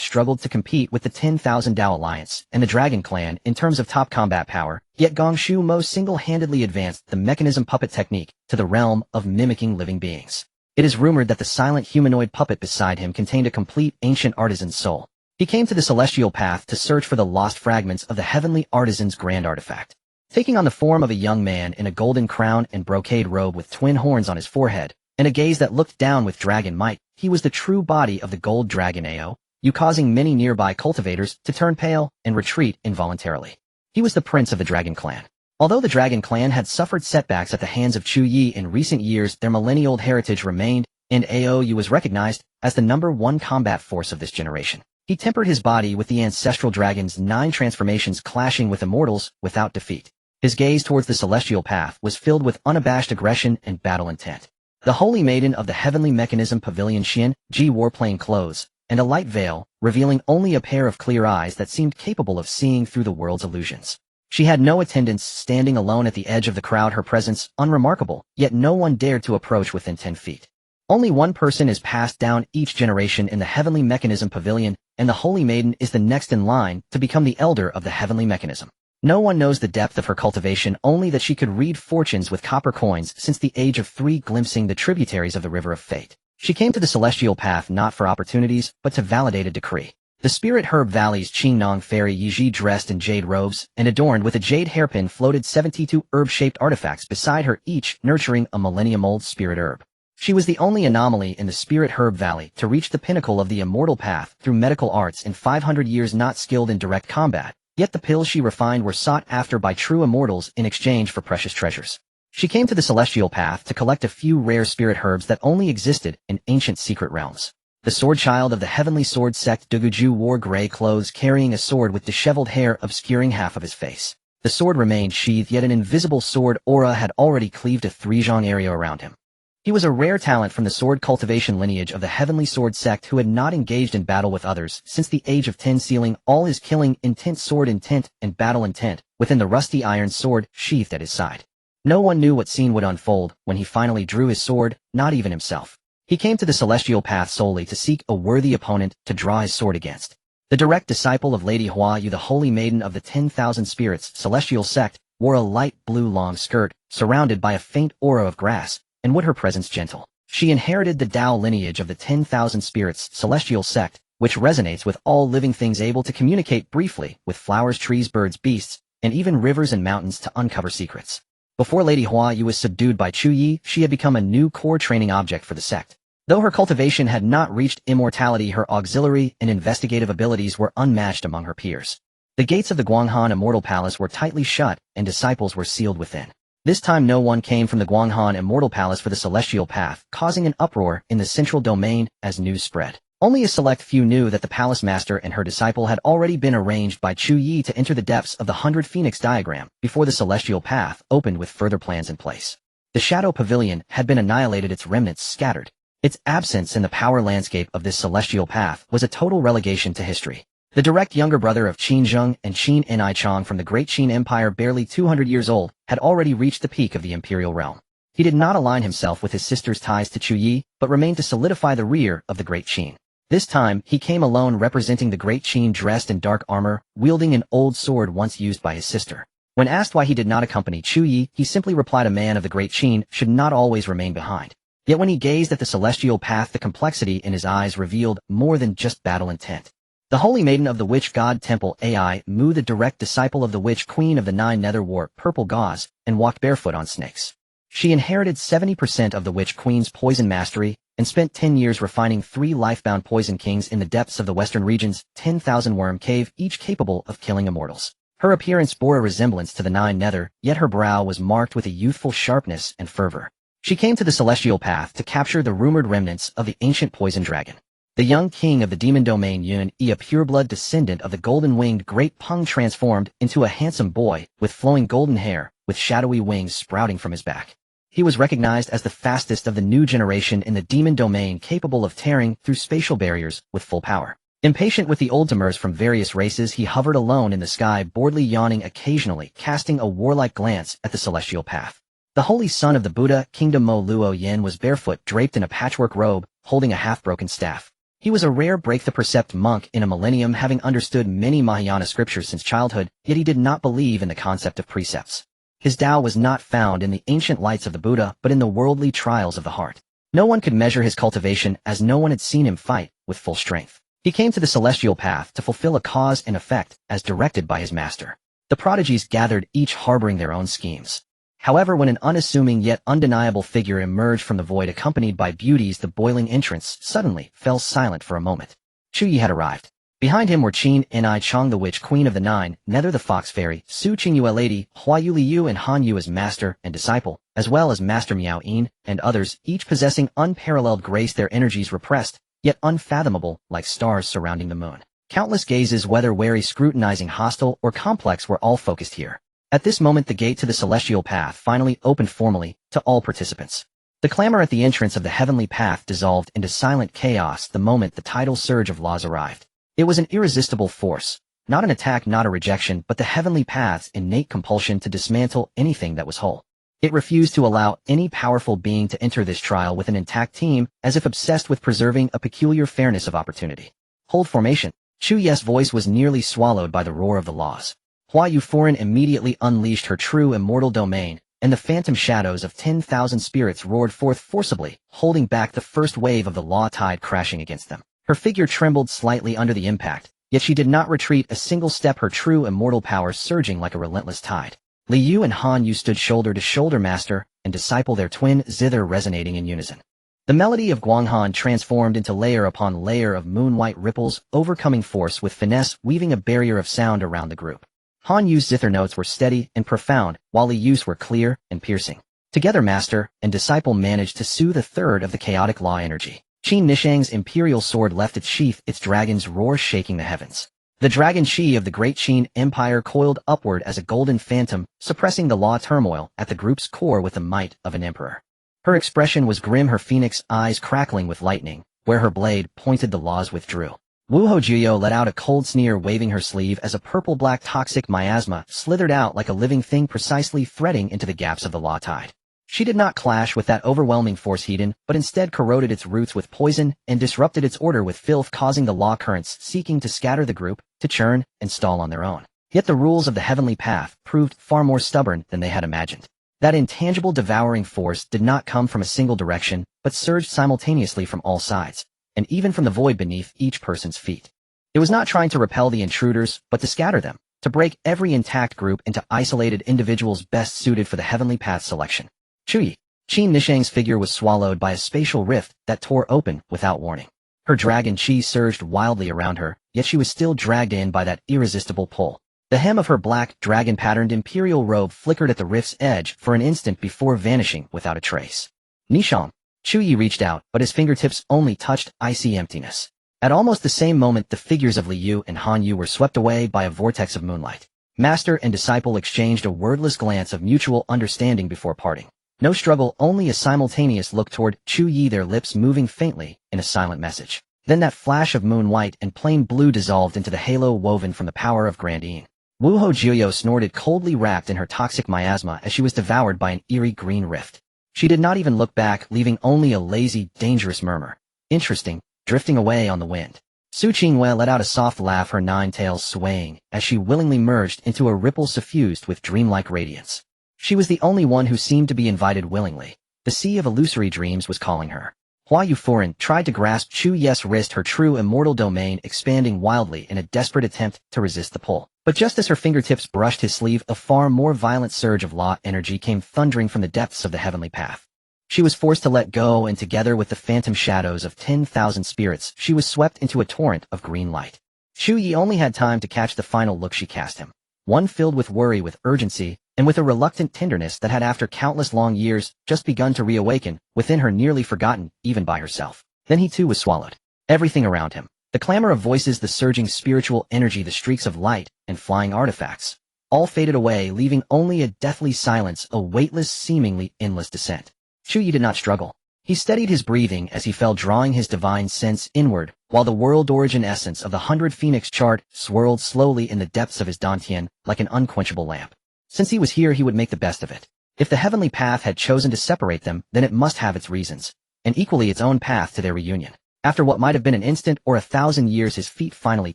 struggled to compete with the 10,000 Dao Alliance and the Dragon Clan in terms of top combat power, yet Gong Shu Mo single-handedly advanced the mechanism puppet technique to the realm of mimicking living beings. It is rumored that the silent humanoid puppet beside him contained a complete ancient artisan's soul. He came to the celestial path to search for the lost fragments of the heavenly artisan's grand artifact. Taking on the form of a young man in a golden crown and brocade robe with twin horns on his forehead, and a gaze that looked down with dragon might, he was the true body of the gold dragon Ao, causing many nearby cultivators to turn pale and retreat involuntarily. He was the prince of the Dragon Clan. Although the Dragon Clan had suffered setbacks at the hands of Chu Ye in recent years, their millennial heritage remained, and Ao was recognized as the #1 combat force of this generation. He tempered his body with the ancestral dragon's 9 transformations, clashing with immortals without defeat. His gaze towards the celestial path was filled with unabashed aggression and battle intent. The holy maiden of the heavenly mechanism pavilion Xian Ji wore plain clothes and a light veil, revealing only a pair of clear eyes that seemed capable of seeing through the world's illusions. She had no attendants, standing alone at the edge of the crowd, her presence unremarkable, yet no one dared to approach within 10 feet. Only one person is passed down each generation in the heavenly mechanism pavilion, and the holy maiden is the next in line to become the elder of the heavenly mechanism. No one knows the depth of her cultivation, only that she could read fortunes with copper coins since the age of 3, glimpsing the tributaries of the river of fate. She came to the celestial path not for opportunities, but to validate a decree. The Spirit Herb Valley's Qingnong fairy Yiji, dressed in jade robes and adorned with a jade hairpin, floated 72 herb-shaped artifacts beside her, each nurturing a millennium-old spirit herb. She was the only anomaly in the Spirit Herb Valley to reach the pinnacle of the immortal path through medical arts in 500 years, not skilled in direct combat. Yet the pills she refined were sought after by true immortals in exchange for precious treasures. She came to the celestial path to collect a few rare spirit herbs that only existed in ancient secret realms. The sword child of the heavenly sword sect Duguju wore gray clothes, carrying a sword with disheveled hair obscuring half of his face. The sword remained sheathed, yet an invisible sword aura had already cleaved a 3-zhang area around him. He was a rare talent from the sword cultivation lineage of the heavenly sword sect who had not engaged in battle with others since the age of 10, sealing all his killing intent, sword intent, and battle intent within the rusty iron sword sheathed at his side. No one knew what scene would unfold when he finally drew his sword, not even himself. He came to the celestial path solely to seek a worthy opponent to draw his sword against. The direct disciple of Lady Hua Yu, the holy maiden of the 10,000 spirits celestial sect, wore a light blue long skirt, surrounded by a faint aura of grass, and would her presence gentle. She inherited the Dao lineage of the 10,000 spirits celestial sect, which resonates with all living things, able to communicate briefly with flowers, trees, birds, beasts, and even rivers and mountains to uncover secrets. Before Lady Hua Yu was subdued by Chu Ye, she had become a new core training object for the sect. Though her cultivation had not reached immortality, her auxiliary and investigative abilities were unmatched among her peers. The gates of the Guanghan Immortal Palace were tightly shut, and disciples were sealed within. This time no one came from the Guanghan Immortal Palace for the celestial path, causing an uproar in the central domain as news spread. Only a select few knew that the palace master and her disciple had already been arranged by Chu Ye to enter the depths of the 100 Phoenix diagram before the celestial path opened with further plans in place. The shadow pavilion had been annihilated, its remnants scattered. Its absence in the power landscape of this celestial path was a total relegation to history. The direct younger brother of Qin Zheng and Qin Ni Chong from the Great Qin Empire, barely 200 years old, had already reached the peak of the imperial realm. He did not align himself with his sister's ties to Chu Ye, but remained to solidify the rear of the Great Qin. This time, he came alone, representing the Great Qin, dressed in dark armor, wielding an old sword once used by his sister. When asked why he did not accompany Chu Ye, he simply replied a man of the Great Qin should not always remain behind. Yet when he gazed at the celestial path, the complexity in his eyes revealed more than just battle intent. The holy maiden of the witch god temple Ai Mu, the direct disciple of the witch queen of the Nine Nether, wore purple gauze and walked barefoot on snakes. She inherited 70% of the witch queen's poison mastery and spent 10 years refining 3 lifebound poison kings in the depths of the western region's 10,000 worm cave, each capable of killing immortals. Her appearance bore a resemblance to the Nine Nether, yet her brow was marked with a youthful sharpness and fervor. She came to the celestial path to capture the rumored remnants of the ancient poison dragon. The young king of the demon domain Yun Yi, a pureblood descendant of the golden-winged great Peng, transformed into a handsome boy with flowing golden hair, with shadowy wings sprouting from his back. He was recognized as the fastest of the new generation in the demon domain, capable of tearing through spatial barriers with full power. Impatient with the oldtimers from various races, he hovered alone in the sky, boredly yawning occasionally, casting a warlike glance at the celestial path. The holy son of the Buddha kingdom Mo Luo Yin was barefoot, draped in a patchwork robe, holding a half-broken staff. He was a rare break-the-percept monk in a millennium, having understood many Mahayana scriptures since childhood, yet he did not believe in the concept of precepts. His Tao was not found in the ancient lights of the Buddha, but in the worldly trials of the heart. No one could measure his cultivation, as no one had seen him fight with full strength. He came to the celestial path to fulfill a cause and effect as directed by his master. The prodigies gathered, each harboring their own schemes. However, when an unassuming yet undeniable figure emerged from the void accompanied by beauties, the boiling entrance suddenly fell silent for a moment. Chu Ye had arrived. Behind him were Qin Ni Chong, the witch queen of the Nine Nether, the fox fairy, Su Qingyu, a lady, Hua Yu Liu and Han Yu as master and disciple, as well as Master Miao Yin and others, each possessing unparalleled grace, their energies repressed, yet unfathomable, like stars surrounding the moon. Countless gazes, whether wary, scrutinizing, hostile, or complex, were all focused here. At this moment, the gate to the celestial path finally opened formally to all participants. The clamor at the entrance of the heavenly path dissolved into silent chaos the moment the tidal surge of laws arrived. It was an irresistible force, not an attack, not a rejection, but the heavenly path's innate compulsion to dismantle anything that was whole. It refused to allow any powerful being to enter this trial with an intact team, as if obsessed with preserving a peculiar fairness of opportunity. Hold formation. Chu Ye's voice was nearly swallowed by the roar of the laws. Hua Yuforan immediately unleashed her true immortal domain, and the phantom shadows of 10,000 spirits roared forth forcibly, holding back the first wave of the law tide crashing against them. Her figure trembled slightly under the impact, yet she did not retreat a single step, her true immortal power surging like a relentless tide. Li Yu and Han Yu stood shoulder to shoulder, master and disciple, their twin zither resonating in unison. The melody of Guanghan transformed into layer upon layer of moon-white ripples, overcoming force with finesse, weaving a barrier of sound around the group. Han Yu's zither notes were steady and profound, while Li Yu's were clear and piercing. Together, master and disciple managed to soothe a third of the chaotic law energy. Qin Nishang's imperial sword left its sheath, its dragon's roar shaking the heavens. The dragon Qi of the Great Qin Empire coiled upward as a golden phantom, suppressing the law turmoil at the group's core with the might of an emperor. Her expression was grim, her phoenix eyes crackling with lightning. Where her blade pointed, the laws withdrew. Wu Hojuyo let out a cold sneer, waving her sleeve as a purple-black toxic miasma slithered out like a living thing, precisely threading into the gaps of the law tide. She did not clash with that overwhelming force hidden, but instead corroded its roots with poison and disrupted its order with filth, causing the law currents seeking to scatter the group to churn and stall on their own. Yet the rules of the heavenly path proved far more stubborn than they had imagined. That intangible devouring force did not come from a single direction, but surged simultaneously from all sides, and even from the void beneath each person's feet. It was not trying to repel the intruders, but to scatter them, to break every intact group into isolated individuals best suited for the heavenly path selection. Chu Ye. Qin Nishang's figure was swallowed by a spatial rift that tore open without warning. Her dragon Qi surged wildly around her, yet she was still dragged in by that irresistible pull. The hem of her black, dragon-patterned imperial robe flickered at the rift's edge for an instant before vanishing without a trace. Nishang. Chu Ye reached out, but his fingertips only touched icy emptiness. At almost the same moment, the figures of Li Yu and Han Yu were swept away by a vortex of moonlight. Master and disciple exchanged a wordless glance of mutual understanding before parting. No struggle, only a simultaneous look toward Chu Ye, their lips moving faintly in a silent message. Then that flash of moon white and plain blue dissolved into the halo woven from the power of Grand Yin. Wu Ho Jiuyo snorted coldly, wrapped in her toxic miasma as she was devoured by an eerie green rift. She did not even look back, leaving only a lazy, dangerous murmur. Interesting, drifting away on the wind. Su Qingwei let out a soft laugh, her 9 tails swaying, as she willingly merged into a ripple suffused with dreamlike radiance. She was the only one who seemed to be invited willingly. The sea of illusory dreams was calling her. Hua Yuforan tried to grasp Chu Ye's wrist, her true immortal domain expanding wildly in a desperate attempt to resist the pull. But just as her fingertips brushed his sleeve, a far more violent surge of law energy came thundering from the depths of the heavenly path. She was forced to let go, and together with the phantom shadows of 10,000 spirits, she was swept into a torrent of green light. Chu Ye only had time to catch the final look she cast him. One filled with worry, with urgency, and with a reluctant tenderness that had, after countless long years, just begun to reawaken, within her, nearly forgotten, even by herself. Then he too was swallowed. Everything around him. The clamor of voices, the surging spiritual energy, the streaks of light, and flying artifacts. All faded away, leaving only a deathly silence, a weightless, seemingly endless descent. Chu Ye did not struggle. He steadied his breathing as he fell, drawing his divine sense inward, while the world origin essence of the 100 Phoenix chart swirled slowly in the depths of his dantian like an unquenchable lamp. Since he was here, he would make the best of it. If the heavenly path had chosen to separate them, then it must have its reasons, and equally its own path to their reunion. After what might have been an instant or 1,000 years, his feet finally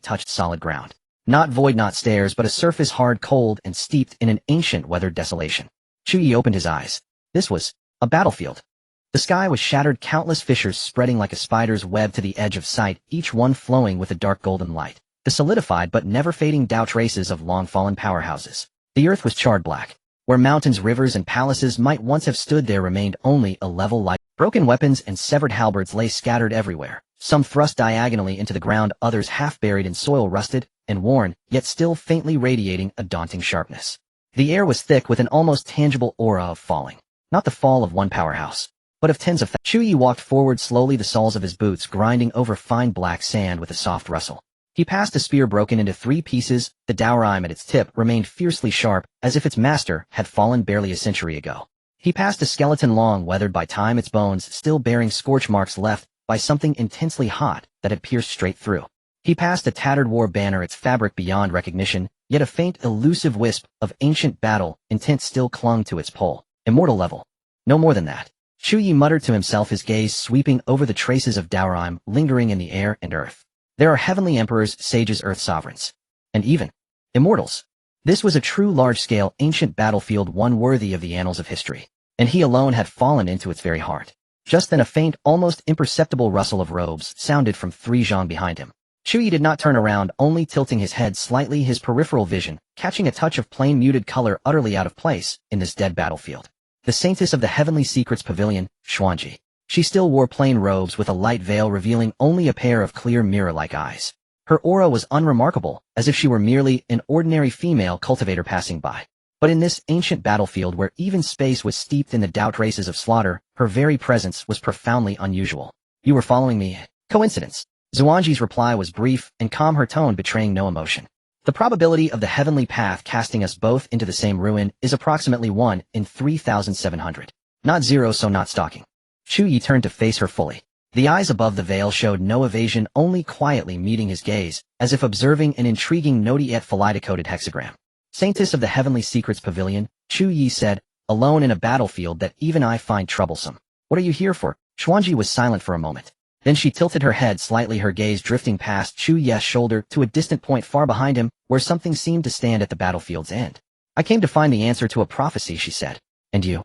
touched solid ground. Not void, not stairs, but a surface hard, cold, and steeped in an ancient weathered desolation. Chu Ye opened his eyes. This was a battlefield. The sky was shattered, countless fissures spreading like a spider's web to the edge of sight, each one flowing with a dark golden light. The solidified but never fading Dao traces of long-fallen powerhouses. The earth was charred black. Where mountains, rivers, and palaces might once have stood, there remained only a level light. Broken weapons and severed halberds lay scattered everywhere, some thrust diagonally into the ground, others half buried in soil, rusted and worn, yet still faintly radiating a daunting sharpness. The air was thick with an almost tangible aura of falling. Not the fall of one powerhouse, but of tens of thousands. Chu Ye walked forward slowly, the soles of his boots grinding over fine black sand with a soft rustle. He passed a spear broken into 3 pieces. The Daorime at its tip remained fiercely sharp, as if its master had fallen barely a century ago. He passed a skeleton long weathered by time, its bones still bearing scorch marks left by something intensely hot that had pierced straight through. He passed a tattered war banner, its fabric beyond recognition, yet a faint, elusive wisp of ancient battle intent still clung to its pole. Immortal level. No more than that. Chu Ye muttered to himself, his gaze sweeping over the traces of Daorime lingering in the air and earth. There are heavenly emperors, sages, earth sovereigns, and even immortals. This was a true large-scale ancient battlefield, one worthy of the annals of history, and he alone had fallen into its very heart. Just then a faint, almost imperceptible rustle of robes sounded from 3 zhang behind him. Chu Ye did not turn around, only tilting his head slightly, his peripheral vision catching a touch of plain muted color utterly out of place in this dead battlefield. The saintess of the heavenly secrets pavilion, Xuanzhen. She still wore plain robes with a light veil revealing only a pair of clear mirror-like eyes. Her aura was unremarkable, as if she were merely an ordinary female cultivator passing by. But in this ancient battlefield where even space was steeped in the Dao traces of slaughter, her very presence was profoundly unusual. You were following me? Coincidence. Xuanzhen's reply was brief and calm, her tone betraying no emotion. The probability of the heavenly path casting us both into the same ruin is approximately 1 in 3,700. Not 0, so not stalking. Chu Ye turned to face her fully. The eyes above the veil showed no evasion, only quietly meeting his gaze, as if observing an intriguing yet folidicoded hexagram. Saintess of the heavenly secrets pavilion, Chu Ye said, alone in a battlefield that even I find troublesome. What are you here for? Xuanzhen was silent for a moment. Then she tilted her head slightly, her gaze drifting past Chu Ye's shoulder to a distant point far behind him, where something seemed to stand at the battlefield's end. I came to find the answer to a prophecy, she said. And you?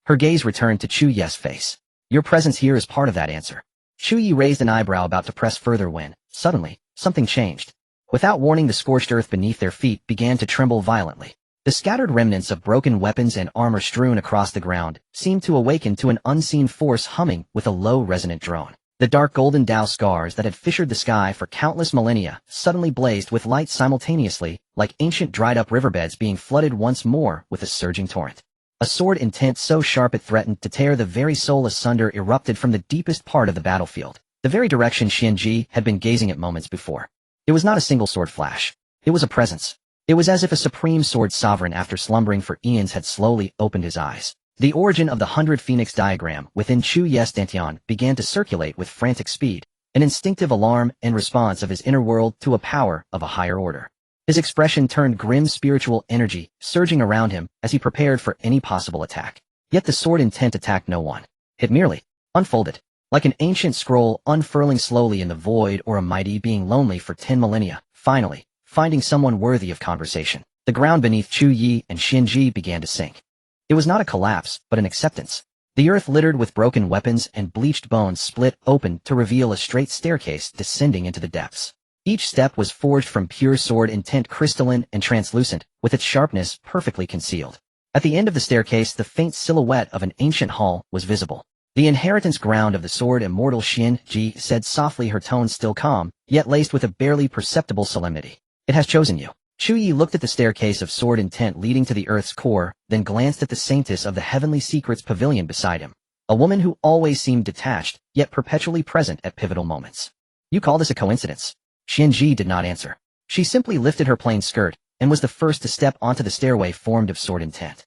Her gaze returned to Chu Ye's face. Your presence here is part of that answer. Chu Ye raised an eyebrow, about to press further when, suddenly, something changed. Without warning, the scorched earth beneath their feet began to tremble violently. The scattered remnants of broken weapons and armor strewn across the ground seemed to awaken to an unseen force, humming with a low resonant drone. The dark golden Dao scars that had fissured the sky for countless millennia suddenly blazed with light simultaneously, like ancient dried-up riverbeds being flooded once more with a surging torrent. A sword intent so sharp it threatened to tear the very soul asunder erupted from the deepest part of the battlefield, the very direction Xianji had been gazing at moments before. It was not a single sword flash. It was a presence. It was as if a supreme sword sovereign after slumbering for eons had slowly opened his eyes. The origin of the 100 Phoenix diagram within Chu Ye's dantian began to circulate with frantic speed, an instinctive alarm and response of his inner world to a power of a higher order. His expression turned grim spiritual energy, surging around him as he prepared for any possible attack. Yet the sword intent attacked no one. It merely unfolded, like an ancient scroll unfurling slowly in the void or a mighty being lonely for 10 millennia, finally, finding someone worthy of conversation. The ground beneath Chu Ye and Xianji began to sink. It was not a collapse, but an acceptance. The earth littered with broken weapons and bleached bones split open to reveal a straight staircase descending into the depths. Each step was forged from pure sword intent, crystalline and translucent, with its sharpness perfectly concealed. At the end of the staircase, the faint silhouette of an ancient hall was visible. The inheritance ground of the sword immortal Xianji said softly, her tone still calm, yet laced with a barely perceptible solemnity. It has chosen you. Chu Ye looked at the staircase of sword intent leading to the earth's core, then glanced at the saintess of the heavenly secrets pavilion beside him, a woman who always seemed detached, yet perpetually present at pivotal moments. You call this a coincidence? Xianji did not answer. She simply lifted her plain skirt, and was the first to step onto the stairway formed of sword intent.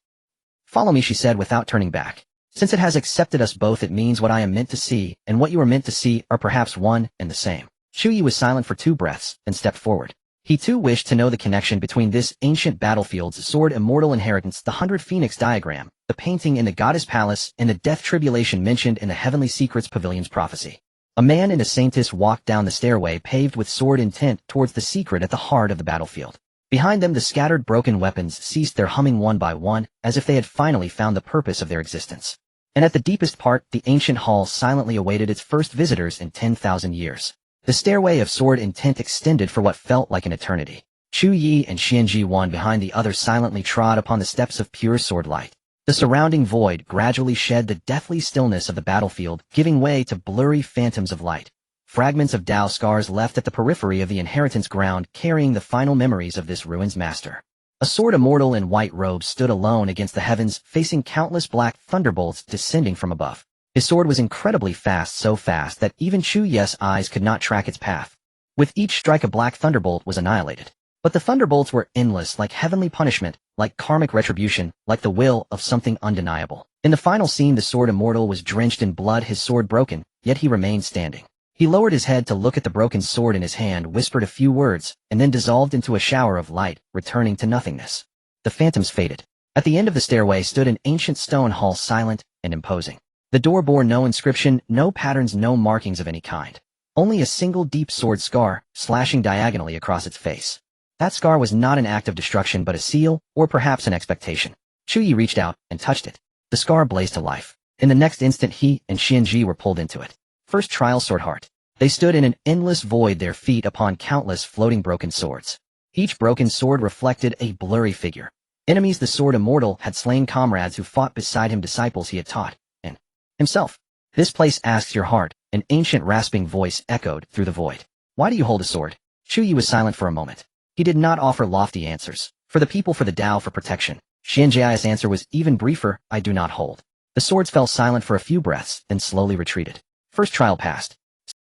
Follow me, she said without turning back. Since it has accepted us both, it means what I am meant to see, and what you are meant to see are perhaps one and the same. Chu Ye was silent for 2 breaths, then stepped forward. He too wished to know the connection between this ancient battlefield's sword immortal inheritance, the 100 Phoenix diagram, the painting in the goddess palace, and the death tribulation mentioned in the heavenly secrets pavilion's prophecy. A man and a saintess walked down the stairway paved with sword intent towards the secret at the heart of the battlefield. Behind them, the scattered broken weapons ceased their humming one by one, as if they had finally found the purpose of their existence. And at the deepest part, the ancient hall silently awaited its first visitors in 10,000 years. The stairway of sword intent extended for what felt like an eternity. Chu Ye and Xianji, one behind the other, silently trod upon the steps of pure sword light. The surrounding void gradually shed the deathly stillness of the battlefield, giving way to blurry phantoms of light. Fragments of Dao scars left at the periphery of the inheritance ground, carrying the final memories of this ruin's master. A sword immortal in white robes stood alone against the heavens, facing countless black thunderbolts descending from above. His sword was incredibly fast, so fast that even Chu Ye's eyes could not track its path. With each strike, a black thunderbolt was annihilated. But the thunderbolts were endless, like heavenly punishment, like karmic retribution, like the will of something undeniable. In the final scene, the sword immortal was drenched in blood, his sword broken, yet he remained standing. He lowered his head to look at the broken sword in his hand, whispered a few words, and then dissolved into a shower of light, returning to nothingness. The phantoms faded. At the end of the stairway stood an ancient stone hall, silent and imposing. The door bore no inscription, no patterns, no markings of any kind. Only a single deep sword scar, slashing diagonally across its face. That scar was not an act of destruction, but a seal, or perhaps an expectation. Chu Ye reached out and touched it. The scar blazed to life. In the next instant, he and Xianji were pulled into it. First trial, sword heart. They stood in an endless void, their feet upon countless floating broken swords. Each broken sword reflected a blurry figure. Enemies the sword immortal had slain, comrades who fought beside him, disciples he had taught, and himself. This place asks your heart, an ancient rasping voice echoed through the void. Why do you hold a sword? Chu Ye was silent for a moment. He did not offer lofty answers. For the people, for the Tao, for protection. Xianji's answer was even briefer, I do not hold. The swords fell silent for a few breaths, then slowly retreated. First trial passed.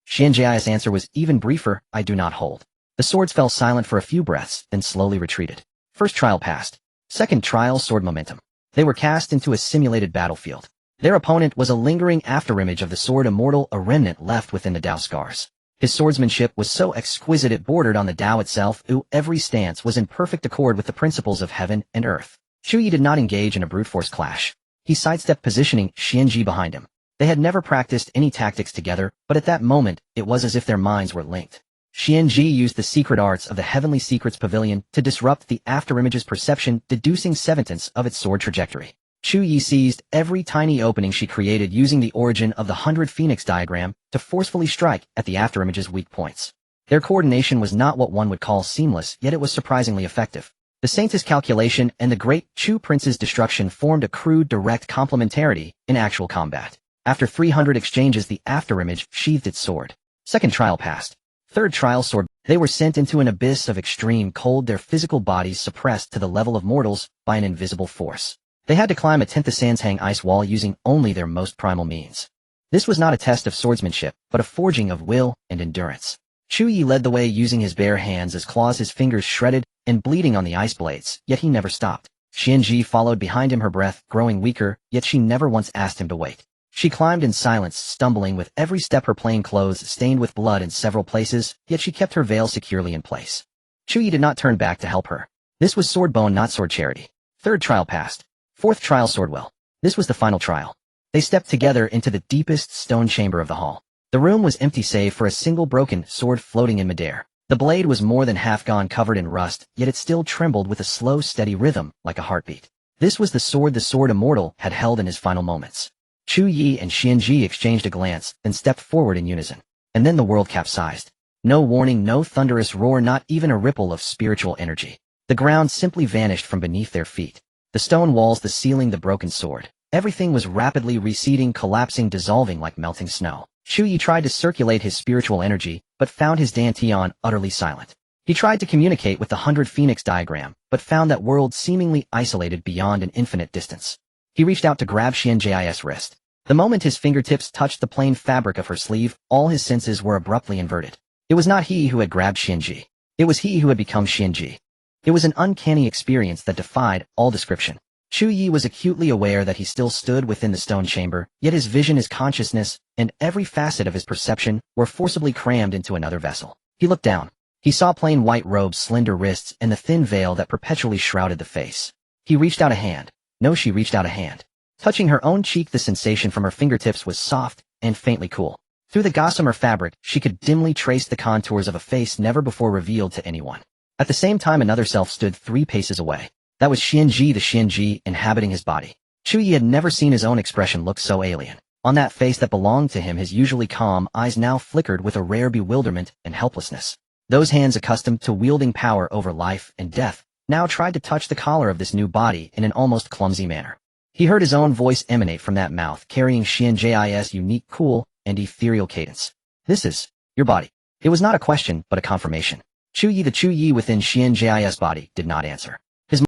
Xianji's answer was even briefer, I do not hold. The swords fell silent for a few breaths, then slowly retreated. First trial passed. Second trial, sword momentum. They were cast into a simulated battlefield. Their opponent was a lingering afterimage of the sword immortal, a remnant left within the Dao scars. His swordsmanship was so exquisite it bordered on the Tao itself, every stance was in perfect accord with the principles of heaven and earth. Chu Ye did not engage in a brute force clash. He sidestepped, positioning Xianji behind him. They had never practiced any tactics together, but at that moment, it was as if their minds were linked. Xianji used the secret arts of the Heavenly Secrets Pavilion to disrupt the afterimage's perception, deducing 7/10 of its sword trajectory. Chu Ye seized every tiny opening she created, using the origin of the 100 Phoenix diagram to forcefully strike at the afterimage's weak points. Their coordination was not what one would call seamless, yet it was surprisingly effective. The Saint's calculation and the great Chu Prince's destruction formed a crude, direct complementarity in actual combat. After 300 exchanges, the afterimage sheathed its sword. Second trial passed. Third trial, sword. They were sent into an abyss of extreme cold, their physical bodies suppressed to the level of mortals by an invisible force. They had to climb a 10th Sanshang ice wall using only their most primal means. This was not a test of swordsmanship, but a forging of will and endurance. Chu Ye led the way using his bare hands as claws, his fingers shredded and bleeding on the ice blades, yet he never stopped. Xuanzhen followed behind him, her breath growing weaker, yet she never once asked him to wait. She climbed in silence, stumbling with every step, her plain clothes stained with blood in several places, yet she kept her veil securely in place. Chu Ye did not turn back to help her. This was sword bone, not sword charity. Third trial passed. Fourth trial, swordwell. This was the final trial. They stepped together into the deepest stone chamber of the hall. The room was empty save for a single broken sword floating in midair. The blade was more than half gone, covered in rust, yet it still trembled with a slow, steady rhythm, like a heartbeat. This was the sword immortal had held in his final moments. Chu Ye and Xuanzhen exchanged a glance, then stepped forward in unison. And then the world capsized. No warning, no thunderous roar, not even a ripple of spiritual energy. The ground simply vanished from beneath their feet. The stone walls, the ceiling, the broken sword. Everything was rapidly receding, collapsing, dissolving like melting snow. Chu Ye tried to circulate his spiritual energy, but found his dantian utterly silent. He tried to communicate with the 100 Phoenix diagram, but found that world seemingly isolated beyond an infinite distance. He reached out to grab Xuanzhen's wrist. The moment his fingertips touched the plain fabric of her sleeve, all his senses were abruptly inverted. It was not he who had grabbed Xuanzhen. It was he who had become Xuanzhen. It was an uncanny experience that defied all description. Chu Ye was acutely aware that he still stood within the stone chamber, yet his vision, his consciousness, and every facet of his perception were forcibly crammed into another vessel. He looked down. He saw plain white robes, slender wrists, and the thin veil that perpetually shrouded the face. He reached out a hand. No, she reached out a hand. Touching her own cheek, the sensation from her fingertips was soft and faintly cool. Through the gossamer fabric, she could dimly trace the contours of a face never before revealed to anyone. At the same time, another self stood 3 paces away. That was Xuanzhen, the Xuanzhen inhabiting his body. Chu Ye had never seen his own expression look so alien. On that face that belonged to him, his usually calm eyes now flickered with a rare bewilderment and helplessness. Those hands, accustomed to wielding power over life and death, now tried to touch the collar of this new body in an almost clumsy manner. He heard his own voice emanate from that mouth, carrying Xuanzhen's unique, cool, and ethereal cadence. This is your body. It was not a question, but a confirmation. Chu Ye, the Chu Ye within Xuanzhen's body, did not answer.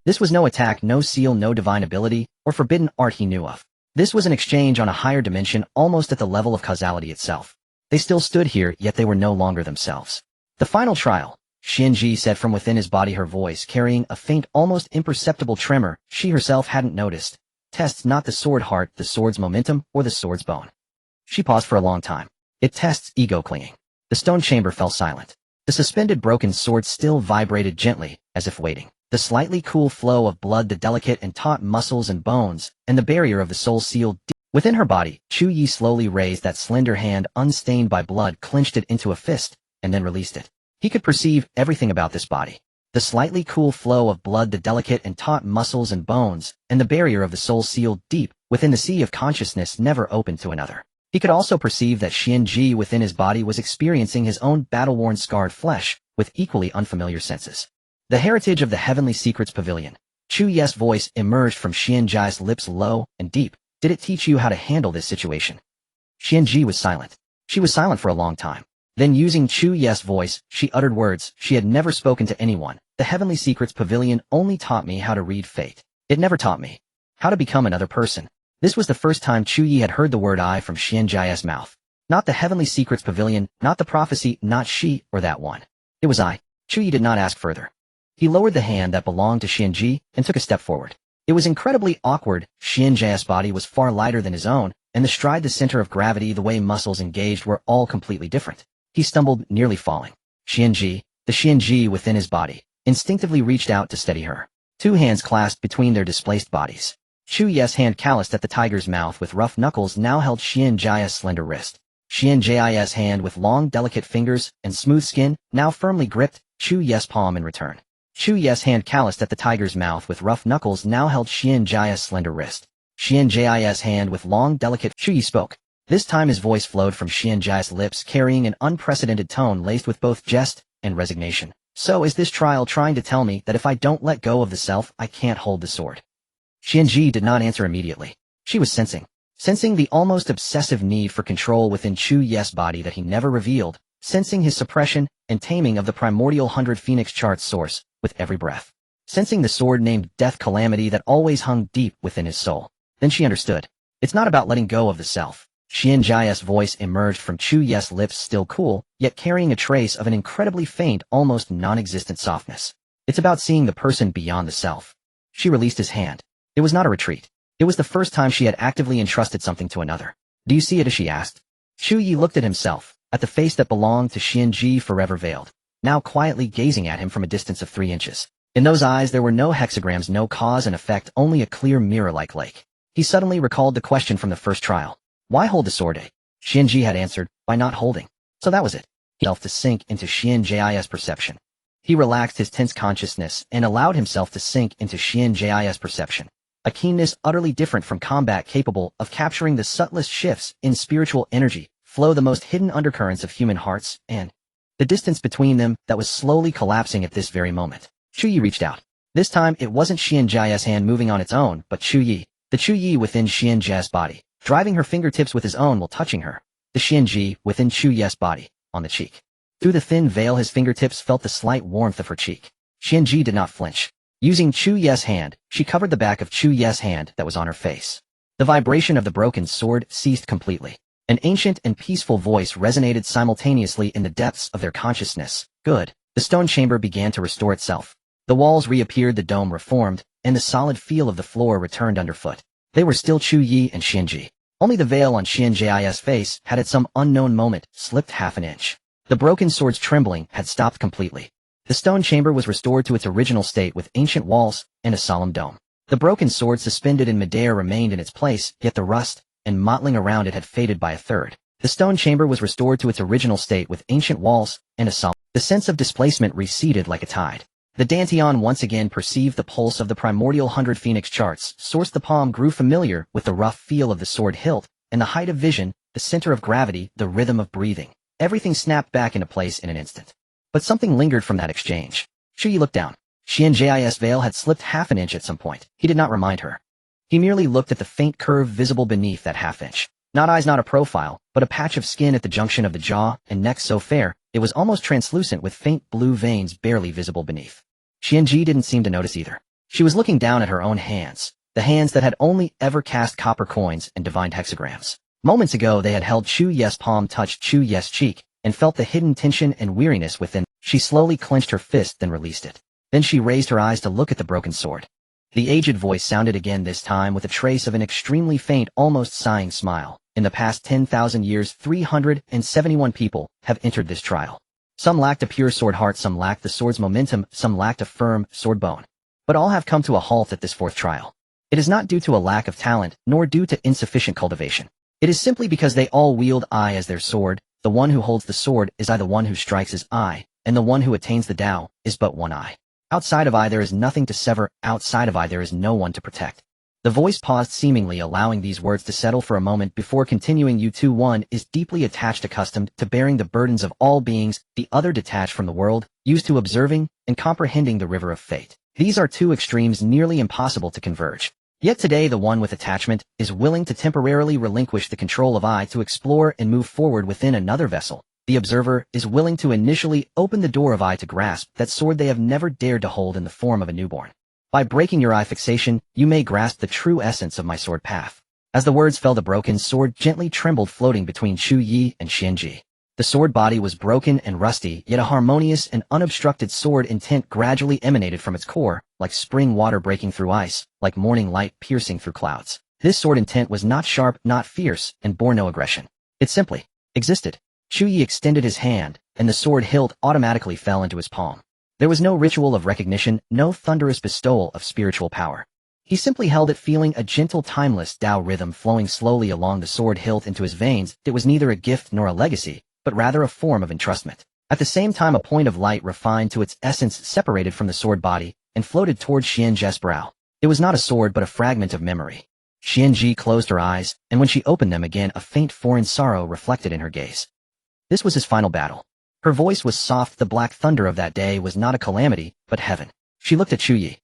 This was no attack, no seal, no divine ability, or forbidden art he knew of. This was an exchange on a higher dimension, almost at the level of causality itself. They still stood here, yet they were no longer themselves. The final trial, Xuanzhen said from within his body, her voice carrying a faint, almost imperceptible tremor she herself hadn't noticed. Tests not the sword heart, the sword's momentum, or the sword's bone. She paused for a long time. It tests ego clinging. The stone chamber fell silent. The suspended broken sword still vibrated gently, as if waiting. The slightly cool flow of blood, the delicate and taut muscles and bones, and the barrier of the soul sealed deep within her body. Chu Ye slowly raised that slender hand, unstained by blood, clenched it into a fist, and then released it. He could perceive everything about this body. The slightly cool flow of blood, the delicate and taut muscles and bones, and the barrier of the soul sealed deep within the sea of consciousness never open to another. He could also perceive that Xuanzhen within his body was experiencing his own battle-worn, scarred flesh with equally unfamiliar senses. The heritage of the Heavenly Secrets Pavilion. Chu Ye's voice emerged from Xuanzhen's lips, low and deep. Did it teach you how to handle this situation? Xuanzhen was silent. She was silent for a long time. Then, using Chu Ye's voice, she uttered words she had never spoken to anyone. The Heavenly Secrets Pavilion only taught me how to read fate. It never taught me how to become another person. This was the first time Chu Ye had heard the word I from Xuanzhen's mouth. Not the Heavenly Secrets Pavilion, not the prophecy, not she or that one. It was I. Chu Ye did not ask further. He lowered the hand that belonged to Xuanzhen and took a step forward. It was incredibly awkward. Xuanzhen's body was far lighter than his own, and the stride, the center of gravity, the way muscles engaged were all completely different. He stumbled, nearly falling. Xuanzhen, the Xuanzhen within his body, instinctively reached out to steady her. 2 hands clasped between their displaced bodies. Chu Ye's hand, calloused at the tiger's mouth with rough knuckles, now held Xuanzhen's slender wrist. Xuanzhen's hand with long, delicate fingers and smooth skin now firmly gripped Chu Ye's palm in return. Chu Ye's hand, calloused at the tiger's mouth with rough knuckles, now held Xuanzhen's slender wrist. Xuanzhen's hand with long, delicate... Chu Ye spoke. This time his voice flowed from Xuanzhen's lips, carrying an unprecedented tone laced with both jest and resignation. So is this trial trying to tell me that if I don't let go of the self, I can't hold the sword? Xuanzhen did not answer immediately. She was sensing the almost obsessive need for control within Chu Ye's body that he never revealed, sensing his suppression and taming of the primordial 100 Phoenix chart's source with every breath, sensing the sword named Death Calamity that always hung deep within his soul. Then she understood. It's not about letting go of the self. Xianji's voice emerged from Chu Ye's lips, still cool, yet carrying a trace of an incredibly faint, almost non-existent softness. It's about seeing the person beyond the self. She released his hand. It was not a retreat. It was the first time she had actively entrusted something to another. Do you see it? As she asked. Chu Ye looked at himself, at the face that belonged to Xianji, forever veiled, now quietly gazing at him from a distance of 3 inches. In those eyes there were no hexagrams, no cause and effect, only a clear mirror-like lake. He suddenly recalled the question from the first trial. Why hold the sword? Xianji had answered, by not holding. So that was it. He felt to sink into Xianji's perception. He relaxed his tense consciousness and allowed himself to sink into Xianji's perception. A keenness utterly different from combat, capable of capturing the subtlest shifts in spiritual energy, flow the most hidden undercurrents of human hearts, and the distance between them that was slowly collapsing at this very moment. Chu Ye reached out. This time it wasn't Xianji's hand moving on its own, but Chu Ye, the Chu Ye within Xianji's body, driving her fingertips with his own while touching her. The Xianji within Chu Ye's body, on the cheek. Through the thin veil his fingertips felt the slight warmth of her cheek. Xianji did not flinch. Using Chu Ye's hand, she covered the back of Chu Ye's hand that was on her face. The vibration of the broken sword ceased completely. An ancient and peaceful voice resonated simultaneously in the depths of their consciousness. Good. The stone chamber began to restore itself. The walls reappeared, the dome reformed, and the solid feel of the floor returned underfoot. They were still Chu Ye and Xianji. Only the veil on Xianji's face had at some unknown moment slipped half an inch. The broken sword's trembling had stopped completely. The stone chamber was restored to its original state with ancient walls and a solemn dome. The broken sword suspended in midair remained in its place, yet the rust and mottling around it had faded by a third. The stone chamber was restored to its original state with ancient walls and a solemn. The sense of displacement receded like a tide. The Dantian once again perceived the pulse of the primordial 100 phoenix charts. Source the palm grew familiar with the rough feel of the sword hilt, and the height of vision, the center of gravity, the rhythm of breathing. Everything snapped back into place in an instant. But something lingered from that exchange. Chu Ye looked down. Xianji's veil had slipped half an inch at some point. He did not remind her. He merely looked at the faint curve visible beneath that half inch. Not eyes, not a profile, but a patch of skin at the junction of the jaw and neck so fair, it was almost translucent with faint blue veins barely visible beneath. Xianji didn't seem to notice either. She was looking down at her own hands, the hands that had only ever cast copper coins and divined hexagrams. Moments ago they had held Chu Ye's palm, touched Chu Ye's cheek, and felt the hidden tension and weariness within. She slowly clenched her fist, then released it. Then she raised her eyes to look at the broken sword. The aged voice sounded again, this time with a trace of an extremely faint, almost sighing smile. In the past 10,000 years, 371 people have entered this trial. Some lacked a pure sword heart, some lacked the sword's momentum, some lacked a firm sword bone. But all have come to a halt at this 4th trial. It is not due to a lack of talent, nor due to insufficient cultivation. It is simply because they all wield I as their sword. The one who holds the sword is I, the one who strikes is I, and the one who attains the Tao is but one I. Outside of I there is nothing to sever, outside of I there is no one to protect. The voice paused, seemingly allowing these words to settle for a moment before continuing. You too, one is deeply attached, accustomed to bearing the burdens of all beings, the other detached from the world, used to observing and comprehending the river of fate. These are two extremes nearly impossible to converge. Yet today the one with attachment is willing to temporarily relinquish the control of I to explore and move forward within another vessel. The observer is willing to initially open the door of I to grasp that sword they have never dared to hold in the form of a newborn. By breaking your eye fixation, you may grasp the true essence of my sword path. As the words fell, the broken sword gently trembled, floating between Chu Ye and Xianji. The sword body was broken and rusty, yet a harmonious and unobstructed sword intent gradually emanated from its core, like spring water breaking through ice, like morning light piercing through clouds. This sword intent was not sharp, not fierce, and bore no aggression. It simply existed. Chu Ye extended his hand, and the sword hilt automatically fell into his palm. There was no ritual of recognition, no thunderous bestowal of spiritual power. He simply held it, feeling a gentle, timeless Tao rhythm flowing slowly along the sword hilt into his veins. It was neither a gift nor a legacy, but rather a form of entrustment. At the same time, a point of light refined to its essence separated from the sword body and floated toward Xianji's brow. It was not a sword but a fragment of memory. Xianji closed her eyes, and when she opened them again, a faint foreign sorrow reflected in her gaze. This was his final battle. Her voice was soft. The black thunder of that day was not a calamity, but heaven. She looked at Chu Ye.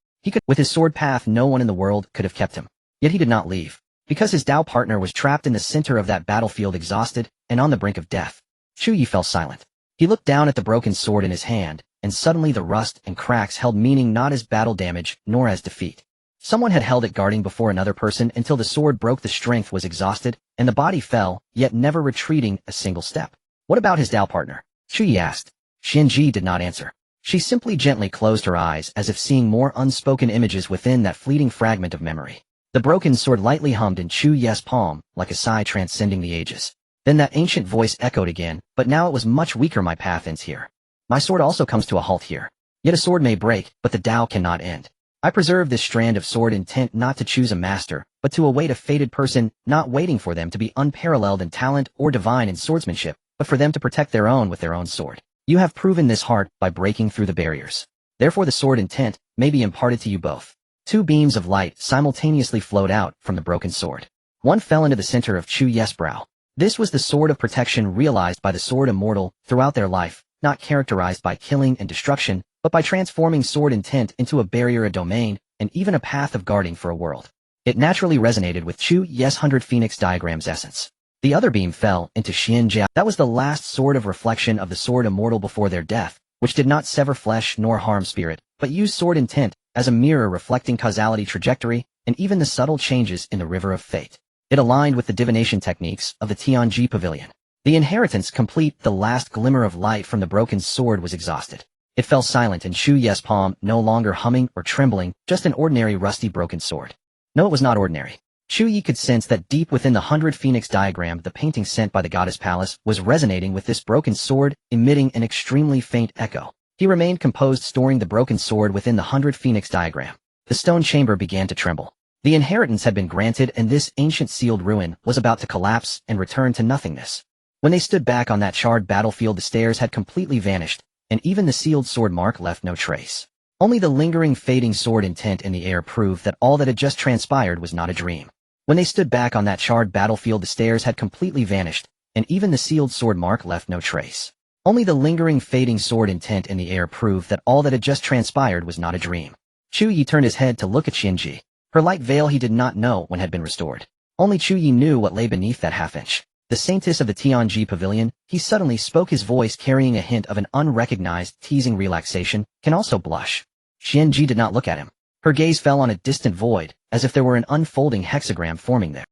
With his sword path, no one in the world could have kept him. Yet he did not leave. Because his Tao partner was trapped in the center of that battlefield, exhausted and on the brink of death. Chu Ye fell silent. He looked down at the broken sword in his hand, and suddenly the rust and cracks held meaning not as battle damage, nor as defeat. Someone had held it guarding before another person until the sword broke, the strength was exhausted, and the body fell, yet never retreating a single step. What about his Dao partner? Chu Ye asked. Xuanzhen did not answer. She simply gently closed her eyes as if seeing more unspoken images within that fleeting fragment of memory. The broken sword lightly hummed in Chu Ye's palm, like a sigh transcending the ages. Then that ancient voice echoed again, but now it was much weaker. My path ends here. My sword also comes to a halt here. Yet a sword may break, but the Tao cannot end. I preserve this strand of sword intent not to choose a master, but to await a fated person, not waiting for them to be unparalleled in talent or divine in swordsmanship, but for them to protect their own with their own sword. You have proven this heart by breaking through the barriers. Therefore the sword intent may be imparted to you both. Two beams of light simultaneously flowed out from the broken sword. One fell into the center of Chu Ye's brow. This was the sword of protection realized by the sword immortal throughout their life, not characterized by killing and destruction, but by transforming sword intent into a barrier, a domain, and even a path of guarding for a world. It naturally resonated with Chu Ye's 100 Phoenix diagram's essence. The other beam fell into Xuanzhen. That was the last sword of reflection of the sword immortal before their death, which did not sever flesh nor harm spirit, but used sword intent as a mirror reflecting causality, trajectory, and even the subtle changes in the river of fate. It aligned with the divination techniques of the Tianji Pavilion. The inheritance complete, the last glimmer of light from the broken sword was exhausted. It fell silent in Chu Ye's palm, no longer humming or trembling, just an ordinary rusty broken sword. No, it was not ordinary. Chu Ye could sense that deep within the 100 Phoenix diagram the painting sent by the goddess palace was resonating with this broken sword, emitting an extremely faint echo. He remained composed, storing the broken sword within the 100 Phoenix diagram. The stone chamber began to tremble. The inheritance had been granted and this ancient sealed ruin was about to collapse and return to nothingness. When they stood back on that charred battlefield, the stairs had completely vanished, and even the sealed sword mark left no trace. Only the lingering fading sword intent in the air proved that all that had just transpired was not a dream. When they stood back on that charred battlefield, the stairs had completely vanished, and even the sealed sword mark left no trace. Only the lingering fading sword intent in the air proved that all that had just transpired was not a dream. Chu Ye turned his head to look at Xuanzhen. Her light veil he did not know when had been restored. Only Chu Ye knew what lay beneath that half-inch. The saintess of the Tianji Pavilion, he suddenly spoke, his voice carrying a hint of an unrecognized, teasing relaxation, can also blush. Xuanzhen did not look at him. Her gaze fell on a distant void, as if there were an unfolding hexagram forming there.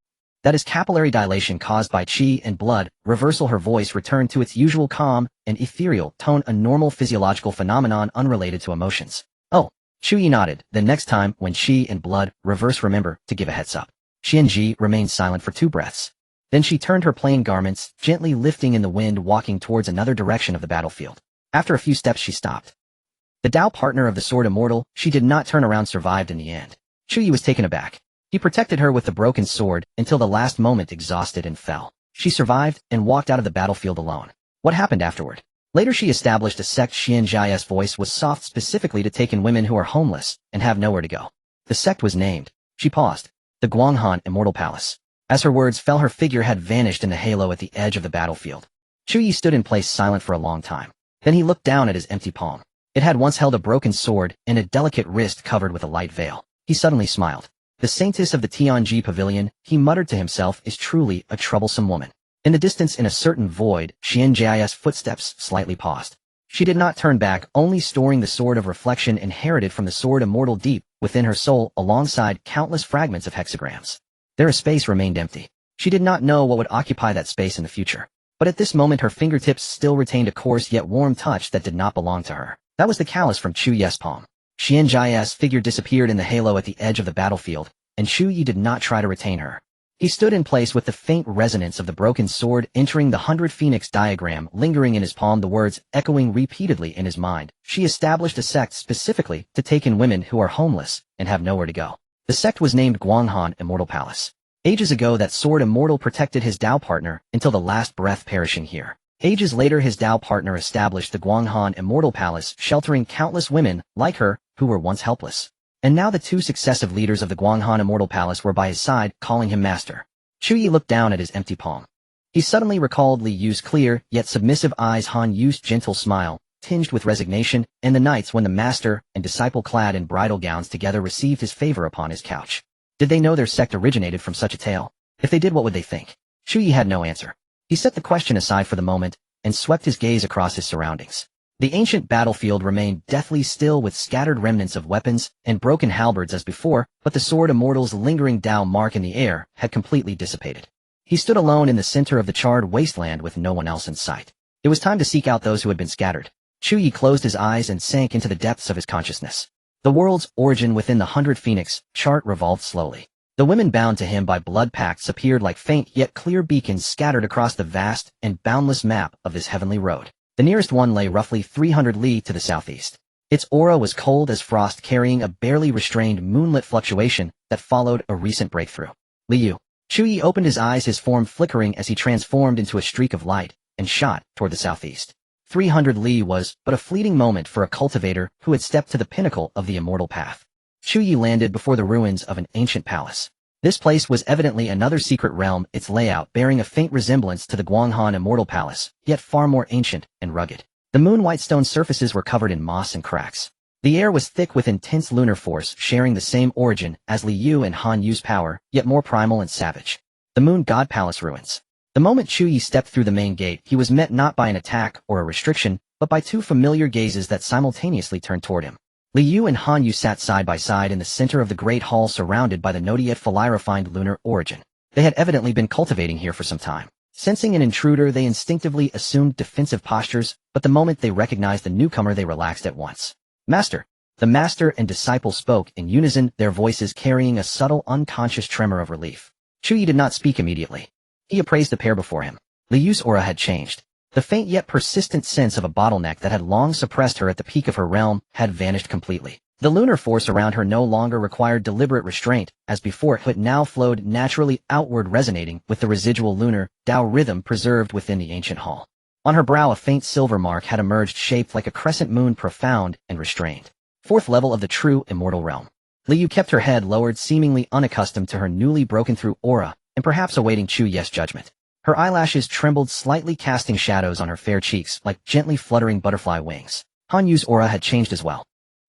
That is capillary dilation caused by qi and blood. Reversal. Her voice returned to its usual calm and ethereal tone, a normal physiological phenomenon unrelated to emotions. Oh, Chu Ye nodded. Then next time, when qi and blood reverse, remember to give a heads up. Xuanzhen remained silent for 2 breaths. Then she turned her plain garments, gently lifting in the wind, walking towards another direction of the battlefield. After a few steps she stopped. The Tao partner of the sword immortal, she did not turn around, survived in the end. Chu Ye was taken aback. He protected her with the broken sword until the last moment, exhausted and fell. She survived and walked out of the battlefield alone. What happened afterward? Later she established a sect. Xuanzhen's voice was soft, specifically to take in women who are homeless and have nowhere to go. The sect was named. She paused. The Guanghan Immortal Palace. As her words fell, her figure had vanished in the halo at the edge of the battlefield. Chu Ye stood in place, silent for a long time. Then he looked down at his empty palm. It had once held a broken sword and a delicate wrist covered with a light veil. He suddenly smiled. The saintess of the Tianji Pavilion, he muttered to himself, is truly a troublesome woman. In the distance, in a certain void, Xuanzhen's footsteps slightly paused. She did not turn back, only storing the sword of reflection inherited from the sword immortal deep within her soul, alongside countless fragments of hexagrams. Their space remained empty. She did not know what would occupy that space in the future. But at this moment her fingertips still retained a coarse yet warm touch that did not belong to her. That was the callus from Chu Ye's palm. Xuanzhen's figure disappeared in the halo at the edge of the battlefield, and Chu Ye did not try to retain her. He stood in place with the faint resonance of the broken sword entering the 100 Phoenix diagram lingering in his palm, the words echoing repeatedly in his mind. She established a sect specifically to take in women who are homeless and have nowhere to go. The sect was named Guanghan Immortal Palace. Ages ago that sword immortal protected his Tao partner until the last breath, perishing here. Ages later his Tao partner established the Guanghan Immortal Palace, sheltering countless women like her who were once helpless. And now the 2 successive leaders of the Guanghan Immortal Palace were by his side, calling him master. Chu Ye looked down at his empty palm. He suddenly recalled Li Yu's clear yet submissive eyes, Han Yu's gentle smile, tinged with resignation, and the nights when the master and disciple clad in bridal gowns together received his favor upon his couch. Did they know their sect originated from such a tale? If they did, what would they think? Chu Ye had no answer. He set the question aside for the moment and swept his gaze across his surroundings. The ancient battlefield remained deathly still with scattered remnants of weapons and broken halberds as before, but the sword immortal's lingering Dao mark in the air had completely dissipated. He stood alone in the center of the charred wasteland with no one else in sight. It was time to seek out those who had been scattered. Chu Ye closed his eyes and sank into the depths of his consciousness. The world's origin within the 100 Phoenix chart revolved slowly. The women bound to him by blood pacts appeared like faint yet clear beacons scattered across the vast and boundless map of this heavenly road. The nearest one lay roughly 300 li to the southeast. Its aura was cold as frost, carrying a barely restrained moonlit fluctuation that followed a recent breakthrough. Liu. Chu Ye opened his eyes, his form flickering as he transformed into a streak of light and shot toward the southeast. 300 li was but a fleeting moment for a cultivator who had stepped to the pinnacle of the immortal path. Chu Ye landed before the ruins of an ancient palace. This place was evidently another secret realm, its layout bearing a faint resemblance to the Guanghan Immortal Palace, yet far more ancient and rugged. The moon-white stone surfaces were covered in moss and cracks. The air was thick with intense lunar force, sharing the same origin as Liu and Han Yu's power, yet more primal and savage. The Moon God Palace ruins. The moment Chu Ye stepped through the main gate, he was met not by an attack or a restriction, but by two familiar gazes that simultaneously turned toward him. Liu and Han Yu sat side by side in the center of the great hall, surrounded by the not yet fully refined lunar origin. They had evidently been cultivating here for some time. Sensing an intruder, they instinctively assumed defensive postures, but the moment they recognized the newcomer, they relaxed at once. Master. The master and disciple spoke in unison, their voices carrying a subtle, unconscious tremor of relief. Chu Ye did not speak immediately. He appraised the pair before him. Liu's aura had changed. The faint yet persistent sense of a bottleneck that had long suppressed her at the peak of her realm had vanished completely. The lunar force around her no longer required deliberate restraint, as before, but now flowed naturally outward, resonating with the residual lunar Dao rhythm preserved within the ancient hall. On her brow a faint silver mark had emerged, shaped like a crescent moon, profound and restrained. Fourth level of the true immortal realm. Liu kept her head lowered, seemingly unaccustomed to her newly broken-through aura, and perhaps awaiting Chu Ye's judgment. Her eyelashes trembled slightly, casting shadows on her fair cheeks like gently fluttering butterfly wings. Han Yu's aura had changed as well.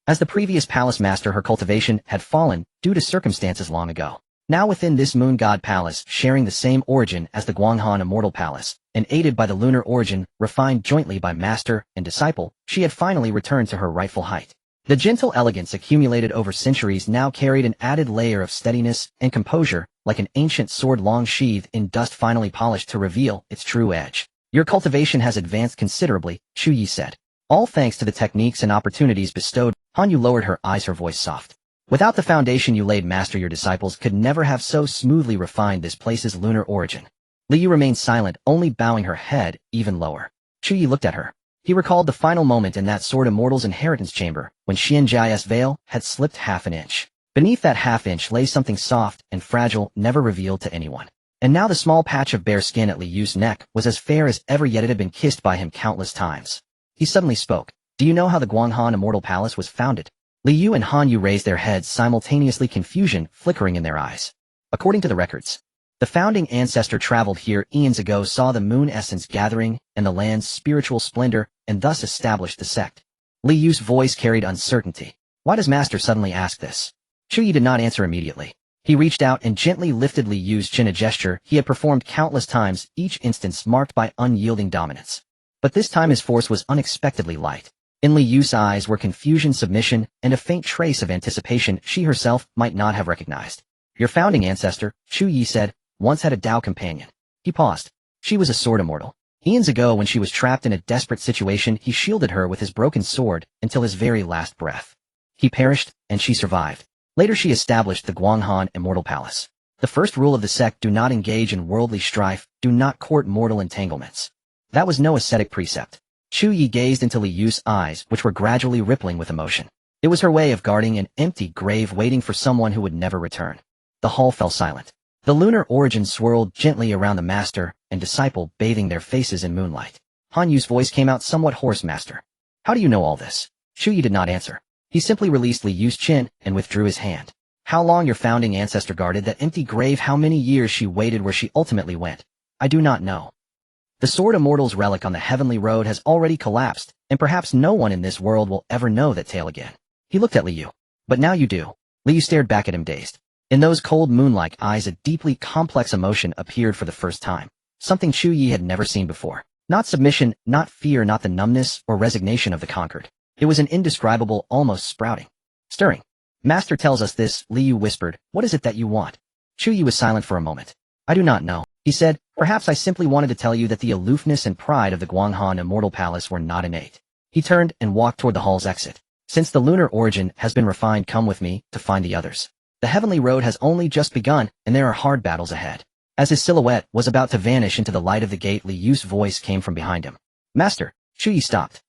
As the previous palace master, her cultivation had fallen due to circumstances long ago. Now within this Moon God Palace, sharing the same origin as the Guanghan Immortal Palace, and aided by the lunar origin, refined jointly by master and disciple, she had finally returned to her rightful height. The gentle elegance accumulated over centuries now carried an added layer of steadiness and composure, like an ancient sword long sheathed in dust finally polished to reveal its true edge. Your cultivation has advanced considerably, Chu Ye said. All thanks to the techniques and opportunities bestowed. Han Yu lowered her eyes, her voice soft. Without the foundation you laid, master, your disciples could never have so smoothly refined this place's lunar origin. Liu remained silent, only bowing her head even lower. Chu Ye looked at her. He recalled the final moment in that sword immortal's inheritance chamber, when Xianjia's veil had slipped half an inch. Beneath that half-inch lay something soft and fragile, never revealed to anyone. And now the small patch of bare skin at Liu's neck was as fair as ever, yet it had been kissed by him countless times. He suddenly spoke. Do you know how the Guanghan Immortal Palace was founded? Liu and Han Yu raised their heads simultaneously, confusion flickering in their eyes. According to the records, the founding ancestor traveled here eons ago, saw the moon essence gathering and the land's spiritual splendor, and thus established the sect. Liu's voice carried uncertainty. Why does master suddenly ask this? Chu Ye did not answer immediately. He reached out and gently lifted Liu's chin, a gesture he had performed countless times, each instance marked by unyielding dominance. But this time his force was unexpectedly light. In Liu's eyes were confusion, submission, and a faint trace of anticipation she herself might not have recognized. Your founding ancestor, Chu Ye said, once had a Dao companion. He paused. She was a sword immortal. Eons ago, when she was trapped in a desperate situation, he shielded her with his broken sword until his very last breath. He perished, and she survived. Later she established the Guanghan Immortal Palace. The first rule of the sect: do not engage in worldly strife, do not court mortal entanglements. That was no ascetic precept. Chu Ye gazed into Liu's eyes, which were gradually rippling with emotion. It was her way of guarding an empty grave, waiting for someone who would never return. The hall fell silent. The lunar origin swirled gently around the master and disciple, bathing their faces in moonlight. Han Yu's voice came out somewhat hoarse. Master, how do you know all this? Chu Ye did not answer. He simply released Liu's chin and withdrew his hand. How long your founding ancestor guarded that empty grave, how many years she waited where she ultimately went, I do not know. The Sword Immortal's relic on the heavenly road has already collapsed, and perhaps no one in this world will ever know that tale again. He looked at Liu. But now you do. Liu stared back at him, dazed. In those cold moon-like eyes a deeply complex emotion appeared for the first time, something Chu Ye had never seen before. Not submission, not fear, not the numbness or resignation of the conquered. It was an indescribable, almost stirring. Master tells us this, Liu whispered. What is it that you want? Chu Ye was silent for a moment. I do not know, he said. Perhaps I simply wanted to tell you that the aloofness and pride of the Guanghan Immortal Palace were not innate. He turned and walked toward the hall's exit. Since the lunar origin has been refined, come with me to find the others. The heavenly road has only just begun, and there are hard battles ahead. As his silhouette was about to vanish into the light of the gate, Liu's voice came from behind him. Master, Chu Ye stopped.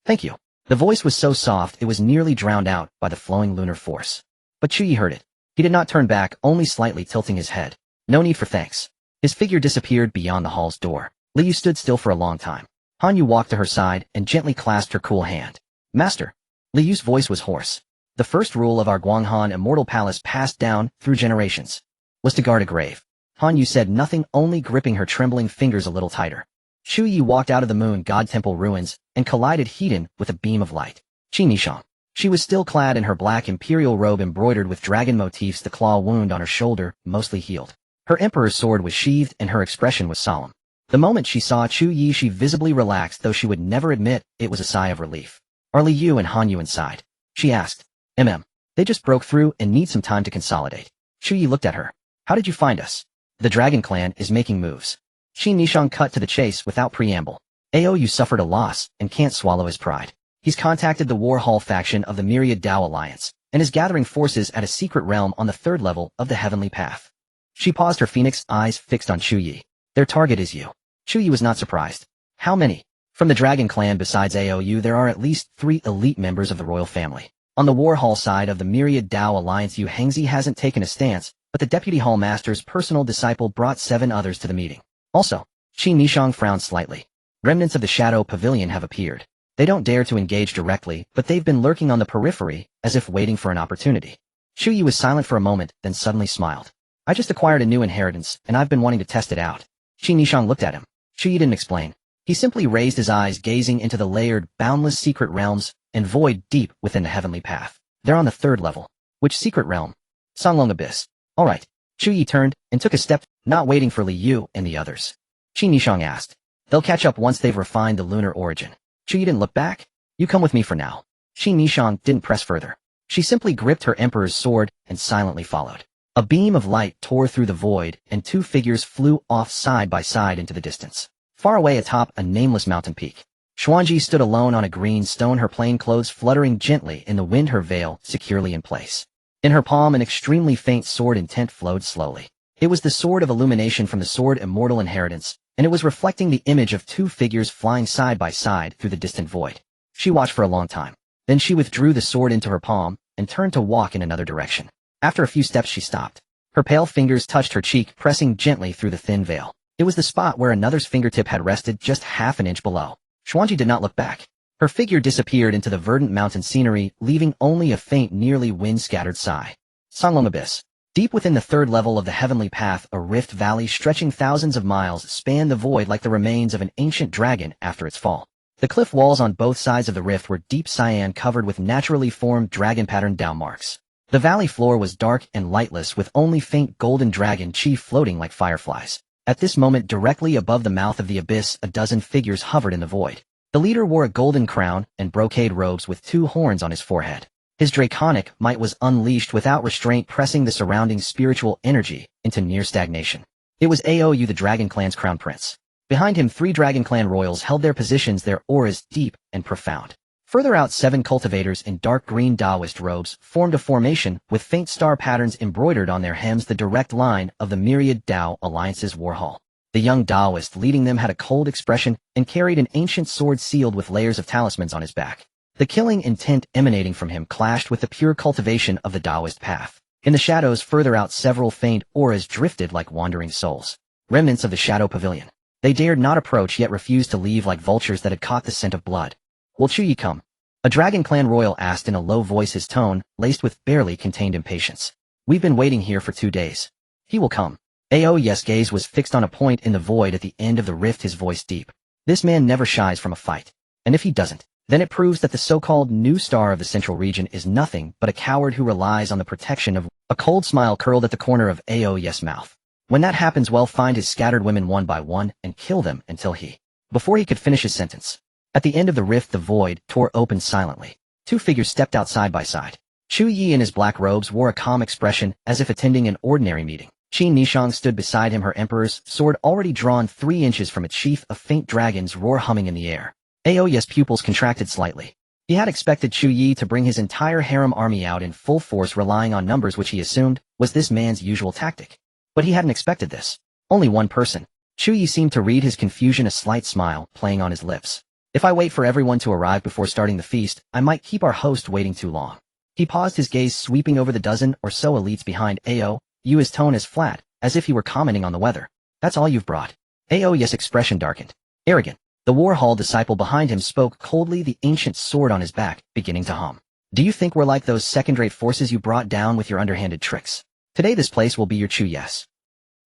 Thank you. The voice was so soft it was nearly drowned out by the flowing lunar force. But Chu Ye heard it. He did not turn back, only slightly tilting his head. No need for thanks. His figure disappeared beyond the hall's door. Liu stood still for a long time. Han Yu walked to her side and gently clasped her cool hand. Master. Liu's voice was hoarse. The first rule of our Guanghan Immortal Palace, passed down through generations, was to guard a grave. Han Yu said nothing, only gripping her trembling fingers a little tighter. Chu Ye walked out of the Moon God Temple ruins and collided head-on with a beam of light. Qi Nishang. She was still clad in her black imperial robe embroidered with dragon motifs, the claw wound on her shoulder mostly healed. Her emperor's sword was sheathed and her expression was solemn. The moment she saw Chu Ye, she visibly relaxed, though she would never admit it was a sigh of relief. Are Liu and Han Yu inside? She asked. They just broke through and need some time to consolidate. Chu Ye looked at her. How did you find us? The Dragon Clan is making moves. Qi Nishang cut to the chase without preamble. Aou suffered a loss and can't swallow his pride. He's contacted the War Hall faction of the Myriad Dao Alliance and is gathering forces at a secret realm on the 3rd level of the Heavenly Path. She paused, her phoenix eyes fixed on Chu Ye. Their target is you. Chu Ye was not surprised. How many? From the Dragon Clan besides Aou, there are at least 3 elite members of the royal family. On the War Hall side of the Myriad Dao Alliance, Yu Hengzi hasn't taken a stance, but the Deputy Hall Master's personal disciple brought 7 others to the meeting. Also, Qi Nishang frowned slightly. Remnants of the Shadow Pavilion have appeared. They don't dare to engage directly, but they've been lurking on the periphery, as if waiting for an opportunity. Chu Ye was silent for a moment, then suddenly smiled. I just acquired a new inheritance, and I've been wanting to test it out. Qi Nishang looked at him. Chu Ye didn't explain. He simply raised his eyes, gazing into the layered, boundless secret realms and void deep within the Heavenly Path. They're on the 3rd level. Which secret realm? Songlong Abyss. All right. Chu Ye turned and took a step, not waiting for Liu and the others. Qi Nishang asked. They'll catch up once they've refined the lunar origin. Chu Ye didn't look back. You come with me for now. Qi Nishang didn't press further. She simply gripped her emperor's sword and silently followed. A beam of light tore through the void, and 2 figures flew off side by side into the distance. Far away atop a nameless mountain peak, Xuanzhen stood alone on a green stone, her plain clothes fluttering gently in the wind, her veil securely in place. In her palm, an extremely faint sword intent flowed slowly. It was the sword of illumination from the sword Immortal Inheritance, and it was reflecting the image of 2 figures flying side by side through the distant void. She watched for a long time. Then she withdrew the sword into her palm and turned to walk in another direction. After a few steps, she stopped. Her pale fingers touched her cheek, pressing gently through the thin veil. It was the spot where another's fingertip had rested, just half an inch below. Xuanzhen did not look back. Her figure disappeared into the verdant mountain scenery, leaving only a faint, nearly wind-scattered sigh. Songlong Abyss. Deep within the 3rd level of the Heavenly Path, a rift valley stretching thousands of miles spanned the void like the remains of an ancient dragon after its fall. The cliff walls on both sides of the rift were deep cyan, covered with naturally formed dragon-patterned Dao marks. The valley floor was dark and lightless, with only faint golden dragon chi floating like fireflies. At this moment, directly above the mouth of the abyss, a dozen figures hovered in the void. The leader wore a golden crown and brocade robes with 2 horns on his forehead. His draconic might was unleashed without restraint, pressing the surrounding spiritual energy into near stagnation. It was Aou, the Dragon Clan's crown prince. Behind him, 3 Dragon Clan royals held their positions, their auras deep and profound. Further out, 7 cultivators in dark green Taoist robes formed a formation with faint star patterns embroidered on their hems, the direct line of the Myriad Dao Alliance's war hall. The young Taoist leading them had a cold expression and carried an ancient sword sealed with layers of talismans on his back. The killing intent emanating from him clashed with the pure cultivation of the Taoist path. In the shadows further out, several faint auras drifted like wandering souls, remnants of the Shadow Pavilion. They dared not approach, yet refused to leave, like vultures that had caught the scent of blood. Will Chu Ye come? A Dragon Clan royal asked in a low voice, his tone laced with barely contained impatience. We've been waiting here for 2 days. He will come. Ao's gaze was fixed on a point in the void at the end of the rift, his voice deep. This man never shies from a fight. And if he doesn't, then it proves that the so-called new star of the central region is nothing but a coward who relies on the protection of... A cold smile curled at the corner of Ao's mouth. When that happens, well, find his scattered women one by one and kill them until he... Before he could finish his sentence, at the end of the rift the void tore open silently. Two figures stepped out side by side. Chu Ye in his black robes wore a calm expression as if attending an ordinary meeting. Qin Nishang stood beside him, her emperor's sword already drawn 3 inches from its sheath, a faint dragon's roar humming in the air. Aoya's pupils contracted slightly. He had expected Chu Ye to bring his entire harem army out in full force, relying on numbers, which he assumed was this man's usual tactic. But he hadn't expected this. Only one person. Chu Ye seemed to read his confusion, a slight smile playing on his lips. If I wait for everyone to arrive before starting the feast, I might keep our host waiting too long. He paused, his gaze sweeping over the dozen or so elites behind Ao, his tone as flat, as if he were commenting on the weather. That's all you've brought? Aoya's expression darkened. Arrogant. The war hall disciple behind him spoke coldly, the ancient sword on his back beginning to hum. Do you think we're like those second-rate forces you brought down with your underhanded tricks? Today this place will be your Chu Ye's.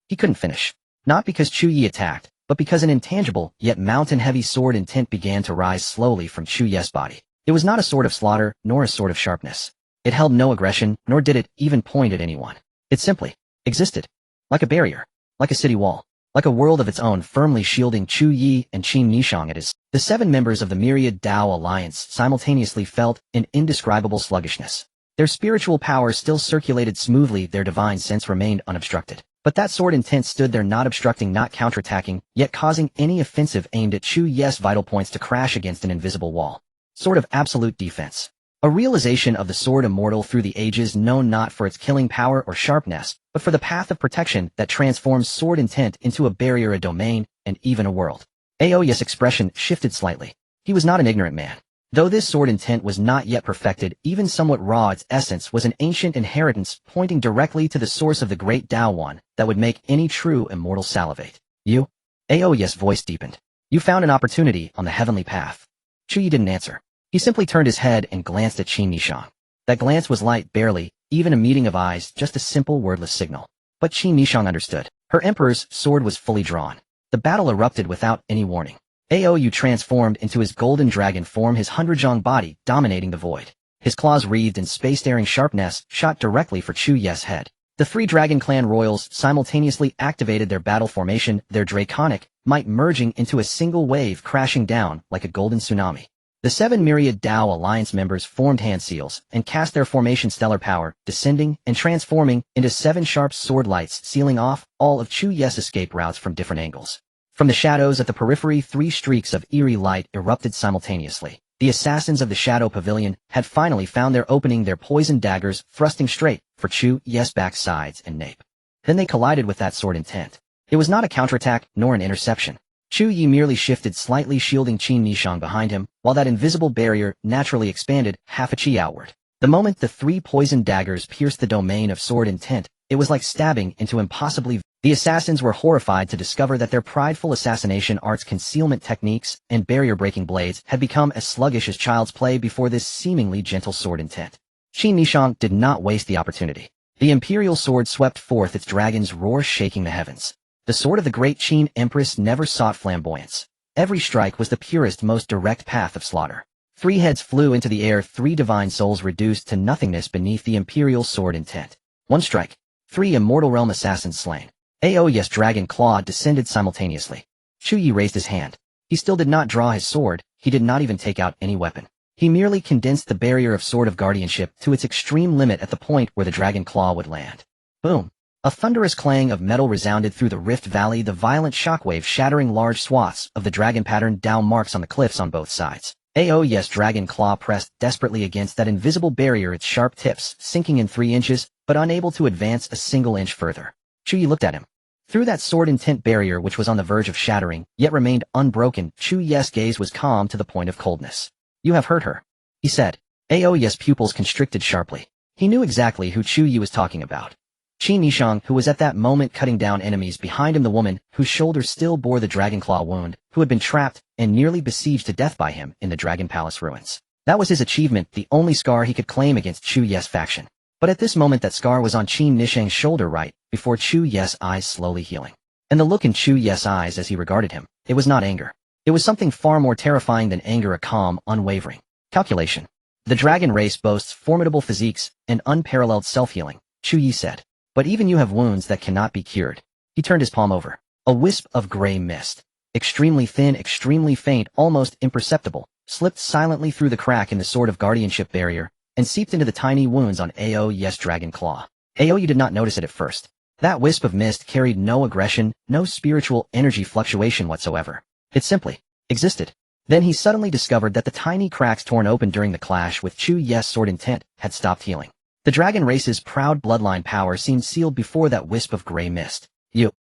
He couldn't finish. Not because Chu Ye attacked, but because an intangible, yet mountain-heavy sword intent began to rise slowly from Chu Ye's body. It was not a sword of slaughter, nor a sword of sharpness. It held no aggression, nor did it even point at anyone. It simply existed. Like a barrier. Like a city wall. Like a world of its own, firmly shielding Chu Ye and Qin Nishang at his. The 7 members of the myriad Dao Alliance simultaneously felt an indescribable sluggishness. Their spiritual power still circulated smoothly, their divine sense remained unobstructed. But that sword intent stood there, not obstructing, not counterattacking, yet causing any offensive aimed at Chu Ye's vital points to crash against an invisible wall. Sort of absolute defense. A realization of the sword, immortal through the ages, known not for its killing power or sharpness, but for the path of protection that transforms sword intent into a barrier, a domain, and even a world. Aoya's expression shifted slightly. He was not an ignorant man. Though this sword intent was not yet perfected, even somewhat raw, its essence was an ancient inheritance pointing directly to the source of the great Dao One that would make any true immortal salivate. You? Aoya's voice deepened. You found an opportunity on the heavenly path. Chu Ye didn't answer. He simply turned his head and glanced at Qin Nishang. That glance was light, barely, even a meeting of eyes, just a simple wordless signal. But Qin Nishang understood. Her emperor's sword was fully drawn. The battle erupted without any warning. Aou transformed into his golden dragon form, his hundredzhang body dominating the void. His claws wreathed in space-daring sharpness shot directly for Chu Ye's head. The 3 Dragon Clan royals simultaneously activated their battle formation, their draconic might merging into a single wave, crashing down like a golden tsunami. The 7 myriad Dao Alliance members formed hand seals and cast their formation, stellar power, descending and transforming into 7 sharp sword lights, sealing off all of Chu Ye's escape routes from different angles. From the shadows at the periphery, 3 streaks of eerie light erupted simultaneously. The assassins of the Shadow Pavilion had finally found their opening, their poisoned daggers thrusting straight for Chu Ye's back, sides, and nape. Then they collided with that sword intent. It was not a counterattack, nor an interception. Chu Ye merely shifted slightly, shielding Qin Nishang behind him, while that invisible barrier naturally expanded half a chi outward. The moment the 3 poisoned daggers pierced the domain of sword intent, it was like stabbing into impossibly. The assassins were horrified to discover that their prideful assassination arts, concealment techniques, and barrier-breaking blades had become as sluggish as child's play before this seemingly gentle sword intent. Qin Nishang did not waste the opportunity. The imperial sword swept forth, its dragon's roar shaking the heavens. The sword of the great Qin Empress never sought flamboyance. Every strike was the purest, most direct path of slaughter. 3 heads flew into the air, 3 divine souls reduced to nothingness beneath the imperial sword intent. 1 strike. 3 immortal realm assassins slain. Aoya's dragon claw descended simultaneously. Chu Ye raised his hand. He still did not draw his sword, he did not even take out any weapon. He merely condensed the barrier of sword of guardianship to its extreme limit at the point where the dragon claw would land. Boom! A thunderous clang of metal resounded through the rift valley, the violent shockwave shattering large swaths of the dragon pattern down marks on the cliffs on both sides. Aoya's dragon claw pressed desperately against that invisible barrier, its sharp tips sinking in 3 inches, but unable to advance a single inch further. Chu Ye looked at him. Through that sword intent barrier which was on the verge of shattering, yet remained unbroken, Chu Ye's gaze was calm to the point of coldness. You have hurt her, he said. Aoya's pupils constricted sharply. He knew exactly who Chu Ye was talking about. Qin Nishang, who was at that moment cutting down enemies behind him, the woman whose shoulders still bore the dragon claw wound, who had been trapped and nearly besieged to death by him in the Dragon Palace ruins. That was his achievement, the only scar he could claim against Chu Ye's faction. But at this moment that scar was on Qin Nishang's shoulder right before Chu Ye's eyes slowly healing. And the look in Chu Ye's eyes as he regarded him, it was not anger. It was something far more terrifying than anger, a calm, unwavering calculation. The dragon race boasts formidable physiques and unparalleled self-healing, Chu Ye said. But even you have wounds that cannot be cured. He turned his palm over. A wisp of gray mist. extremely thin, extremely faint, almost imperceptible, slipped silently through the crack in the sword of guardianship barrier, and seeped into the tiny wounds on Dao Xuan's dragon claw. Dao did not notice it at first. That wisp of mist carried no aggression, no spiritual energy fluctuation whatsoever. It simply existed. Then he suddenly discovered that the tiny cracks torn open during the clash with Chu Ye's sword intent had stopped healing. The dragon race's proud bloodline power seemed sealed before that wisp of gray mist.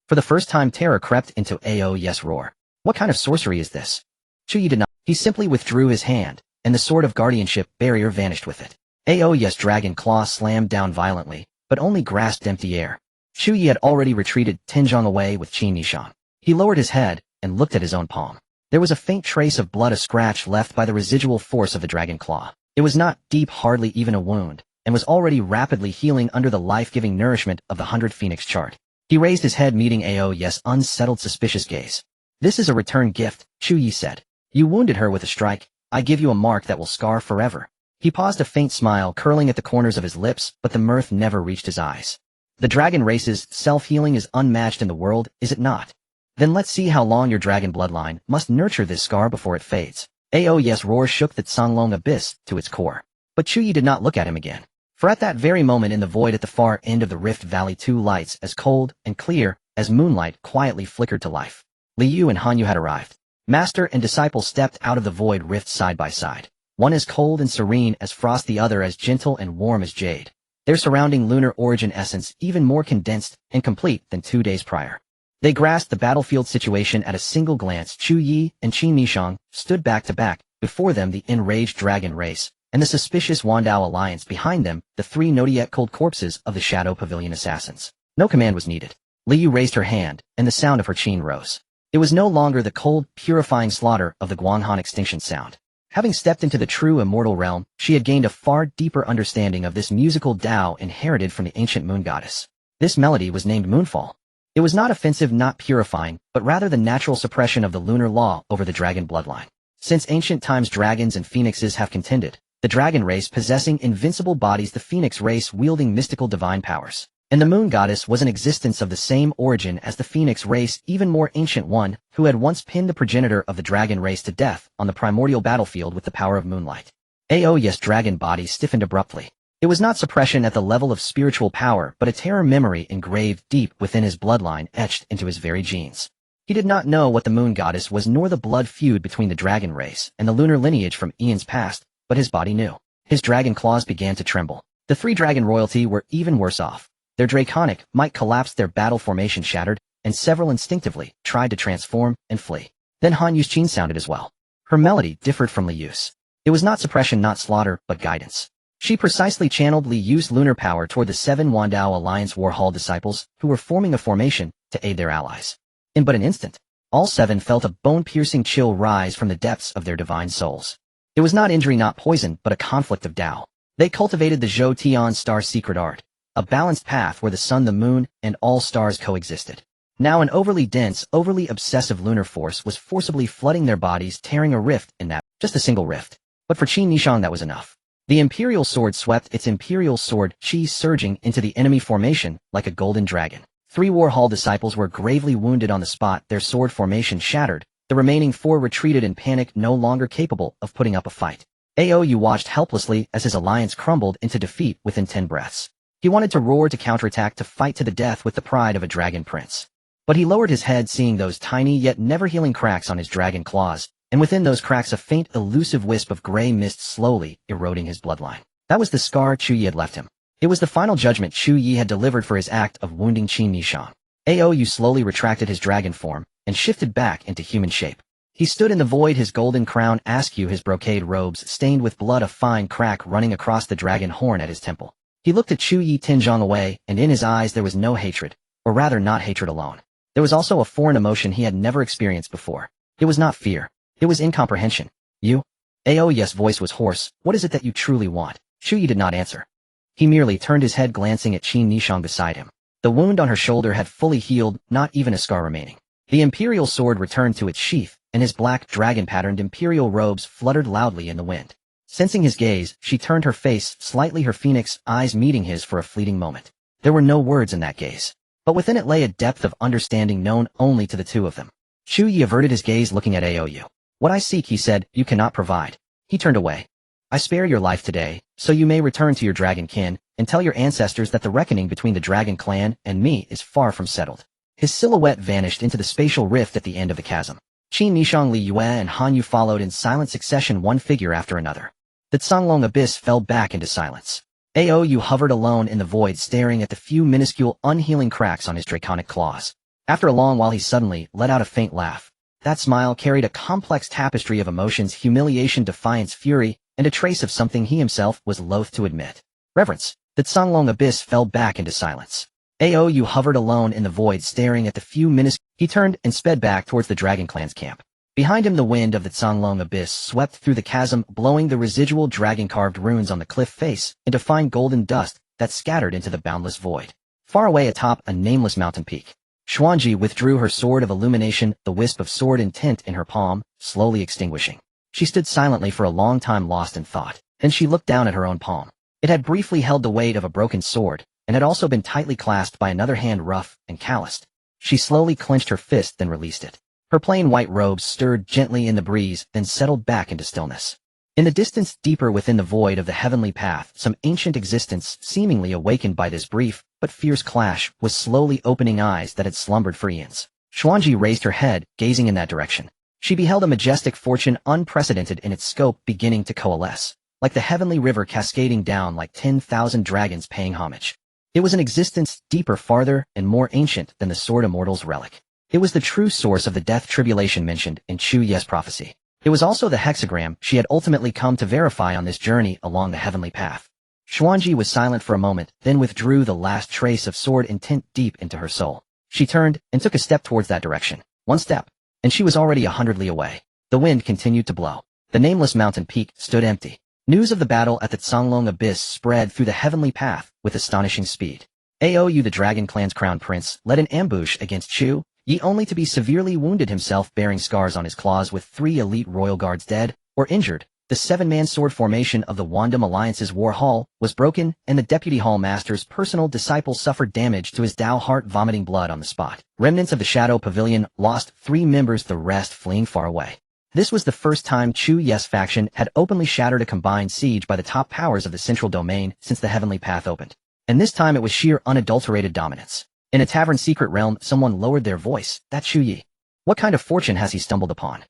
For the first time terror crept into Dao Xuan's roar. What kind of sorcery is this? Chu Ye did not. He simply withdrew his hand, and the sword of guardianship barrier vanished with it. Dao Xuan's dragon claw slammed down violently, but only grasped empty air. Chu Ye had already retreated 10 zhang away with Qin Nishang. He lowered his head and looked at his own palm. There was a faint trace of blood, a scratch left by the residual force of the dragon claw. It was not deep, hardly even a wound, and was already rapidly healing under the life-giving nourishment of the 100 Phoenix chart. He raised his head, meeting Dao Xuan's unsettled, suspicious gaze. "This is a return gift," Chu Ye said. "You wounded her with a strike. I give you a mark that will scar forever." He paused, a faint smile curling at the corners of his lips, but the mirth never reached his eyes. "The dragon race's self-healing is unmatched in the world, is it not? Then let's see how long your dragon bloodline must nurture this scar before it fades." Dao Xuan's roar shook the Canglong abyss to its core. But Chu Ye did not look at him again. For at that very moment in the void at the far end of the Rift Valley, two lights as cold and clear as moonlight quietly flickered to life. Li Yu and Han Yu had arrived. Master and disciple stepped out of the void rift side by side. One as cold and serene as frost, the other as gentle and warm as jade. Their surrounding lunar origin essence even more condensed and complete than 2 days prior. They grasped the battlefield situation at a single glance. Chu Ye and Qin Nishang stood back to back, before them the enraged dragon race, and the suspicious Wandao alliance behind them, the 3 not yet cold corpses of the Shadow Pavilion assassins. No command was needed. Li Yu raised her hand, and the sound of her qin rose. It was no longer the cold, purifying slaughter of the Guanghan extinction sound. Having stepped into the true immortal realm, she had gained a far deeper understanding of this musical Tao inherited from the ancient moon goddess. This melody was named Moonfall. It was not offensive, not purifying, but rather the natural suppression of the lunar law over the dragon bloodline. Since ancient times, dragons and phoenixes have contended, the dragon race possessing invincible bodies, the phoenix race wielding mystical divine powers. And the moon goddess was an existence of the same origin as the phoenix race, even more ancient one, who had once pinned the progenitor of the dragon race to death on the primordial battlefield with the power of moonlight. Dao Xuan's dragon body stiffened abruptly. It was not suppression at the level of spiritual power, but a terror memory engraved deep within his bloodline, etched into his very genes. He did not know what the moon goddess was, nor the blood feud between the dragon race and the lunar lineage from eons past, but his body knew. His dragon claws began to tremble. The 3 dragon royalty were even worse off. Their draconic might collapsed, their battle formation shattered, and several instinctively tried to transform and flee. Then Han Yu's qin sounded as well. Her melody differed from Li Yu's. It was not suppression, not slaughter, but guidance. She precisely channeled Li Yu's lunar power toward the 7 Wandao Alliance War Hall disciples, who were forming a formation to aid their allies. In but an instant, all 7 felt a bone-piercing chill rise from the depths of their divine souls. It was not injury, not poison, but a conflict of Tao. They cultivated the Zhou Tian star secret art, a balanced path where the sun, the moon, and all stars coexisted. Now an overly dense, overly obsessive lunar force was forcibly flooding their bodies, tearing a rift in that, just a single rift. But for Qin Nishang that was enough. The imperial sword swept its imperial sword, qi surging into the enemy formation like a golden dragon. 3 War Hall disciples were gravely wounded on the spot, their sword formation shattered. The remaining 4 retreated in panic, no longer capable of putting up a fight. Dao Xuan watched helplessly as his alliance crumbled into defeat within 10 breaths. He wanted to roar, to counterattack, to fight to the death with the pride of a dragon prince. But he lowered his head, seeing those tiny yet never-healing cracks on his dragon claws, and within those cracks a faint, elusive wisp of gray mist slowly eroding his bloodline. That was the scar Chu Ye had left him. It was the final judgment Chu Ye had delivered for his act of wounding Qin Nishang. Dao Xuan slowly retracted his dragon form and shifted back into human shape. He stood in the void, his golden crown askew, his brocade robes stained with blood, a fine crack running across the dragon horn at his temple. He looked at Chu Ye 10 zhang away, and in his eyes there was no hatred, or rather not hatred alone. There was also a foreign emotion he had never experienced before. It was not fear. It was incomprehension. You? Dao Xuan's voice was hoarse. What is it that you truly want? Chu Ye did not answer. He merely turned his head, glancing at Qin Nishang beside him. The wound on her shoulder had fully healed, not even a scar remaining. The imperial sword returned to its sheath, and his black dragon-patterned imperial robes fluttered loudly in the wind. Sensing his gaze, she turned her face slightly, her phoenix eyes meeting his for a fleeting moment. There were no words in that gaze, but within it lay a depth of understanding known only to the two of them. Chu Ye averted his gaze looking at Aou. What I seek, he said, you cannot provide. He turned away. I spare your life today, so you may return to your dragon kin, and tell your ancestors that the reckoning between the dragon clan and me is far from settled. His silhouette vanished into the spatial rift at the end of the chasm. Qin Nishang Li Yue and Han Yu followed in silent succession, one figure after another. The Canglong abyss fell back into silence. Aou hovered alone in the void, staring at the few minuscule, unhealing cracks on his draconic claws. After a long while he suddenly let out a faint laugh. That smile carried a complex tapestry of emotions: humiliation, defiance, fury, and a trace of something he himself was loath to admit. Reverence. The Canglong abyss fell back into silence. Aou hovered alone in the void, staring at the few minutes. He turned and sped back towards the Dragon Clan's camp. Behind him, the wind of the Canglong abyss swept through the chasm, blowing the residual dragon-carved runes on the cliff face into fine golden dust that scattered into the boundless void. Far away atop a nameless mountain peak, Xuanzhen withdrew her sword of illumination, the wisp of sword intent in her palm, slowly extinguishing. She stood silently for a long time, lost in thought. Then she looked down at her own palm. It had briefly held the weight of a broken sword, and had also been tightly clasped by another hand, rough and calloused. She slowly clenched her fist, then released it. Her plain white robes stirred gently in the breeze, then settled back into stillness. In the distance, deeper within the void of the heavenly path, some ancient existence, seemingly awakened by this brief but fierce clash, was slowly opening eyes that had slumbered for eons. Xuanzhen raised her head, gazing in that direction. She beheld a majestic fortune, unprecedented in its scope, beginning to coalesce, like the heavenly river cascading down, like 10,000 dragons paying homage. It was an existence deeper, farther, and more ancient than the Sword Immortal's relic. It was the true source of the death tribulation mentioned in Chu Ye's prophecy. It was also the hexagram she had ultimately come to verify on this journey along the heavenly path. Xuanzhen was silent for a moment, then withdrew the last trace of sword intent deep into her soul. She turned and took a step towards that direction. One step, and she was already 100 li away. The wind continued to blow. The nameless mountain peak stood empty. News of the battle at the Canglong abyss spread through the heavenly path with astonishing speed. Aou, the Dragon Clan's crown prince, led an ambush against Chu Ye, only to be severely wounded himself, bearing scars on his claws, with 3 elite royal guards dead or injured. The 7-man sword formation of the Wandom Alliance's war hall was broken, and the deputy hall master's personal disciple suffered damage to his Dao heart, vomiting blood on the spot. Remnants of the Shadow Pavilion lost 3 members, the rest fleeing far away. This was the first time Chu Ye's faction had openly shattered a combined siege by the top powers of the Central Domain since the Heavenly Path opened. And this time it was sheer, unadulterated dominance. In a tavern secret realm, someone lowered their voice. That Chu Ye. What kind of fortune has he stumbled upon?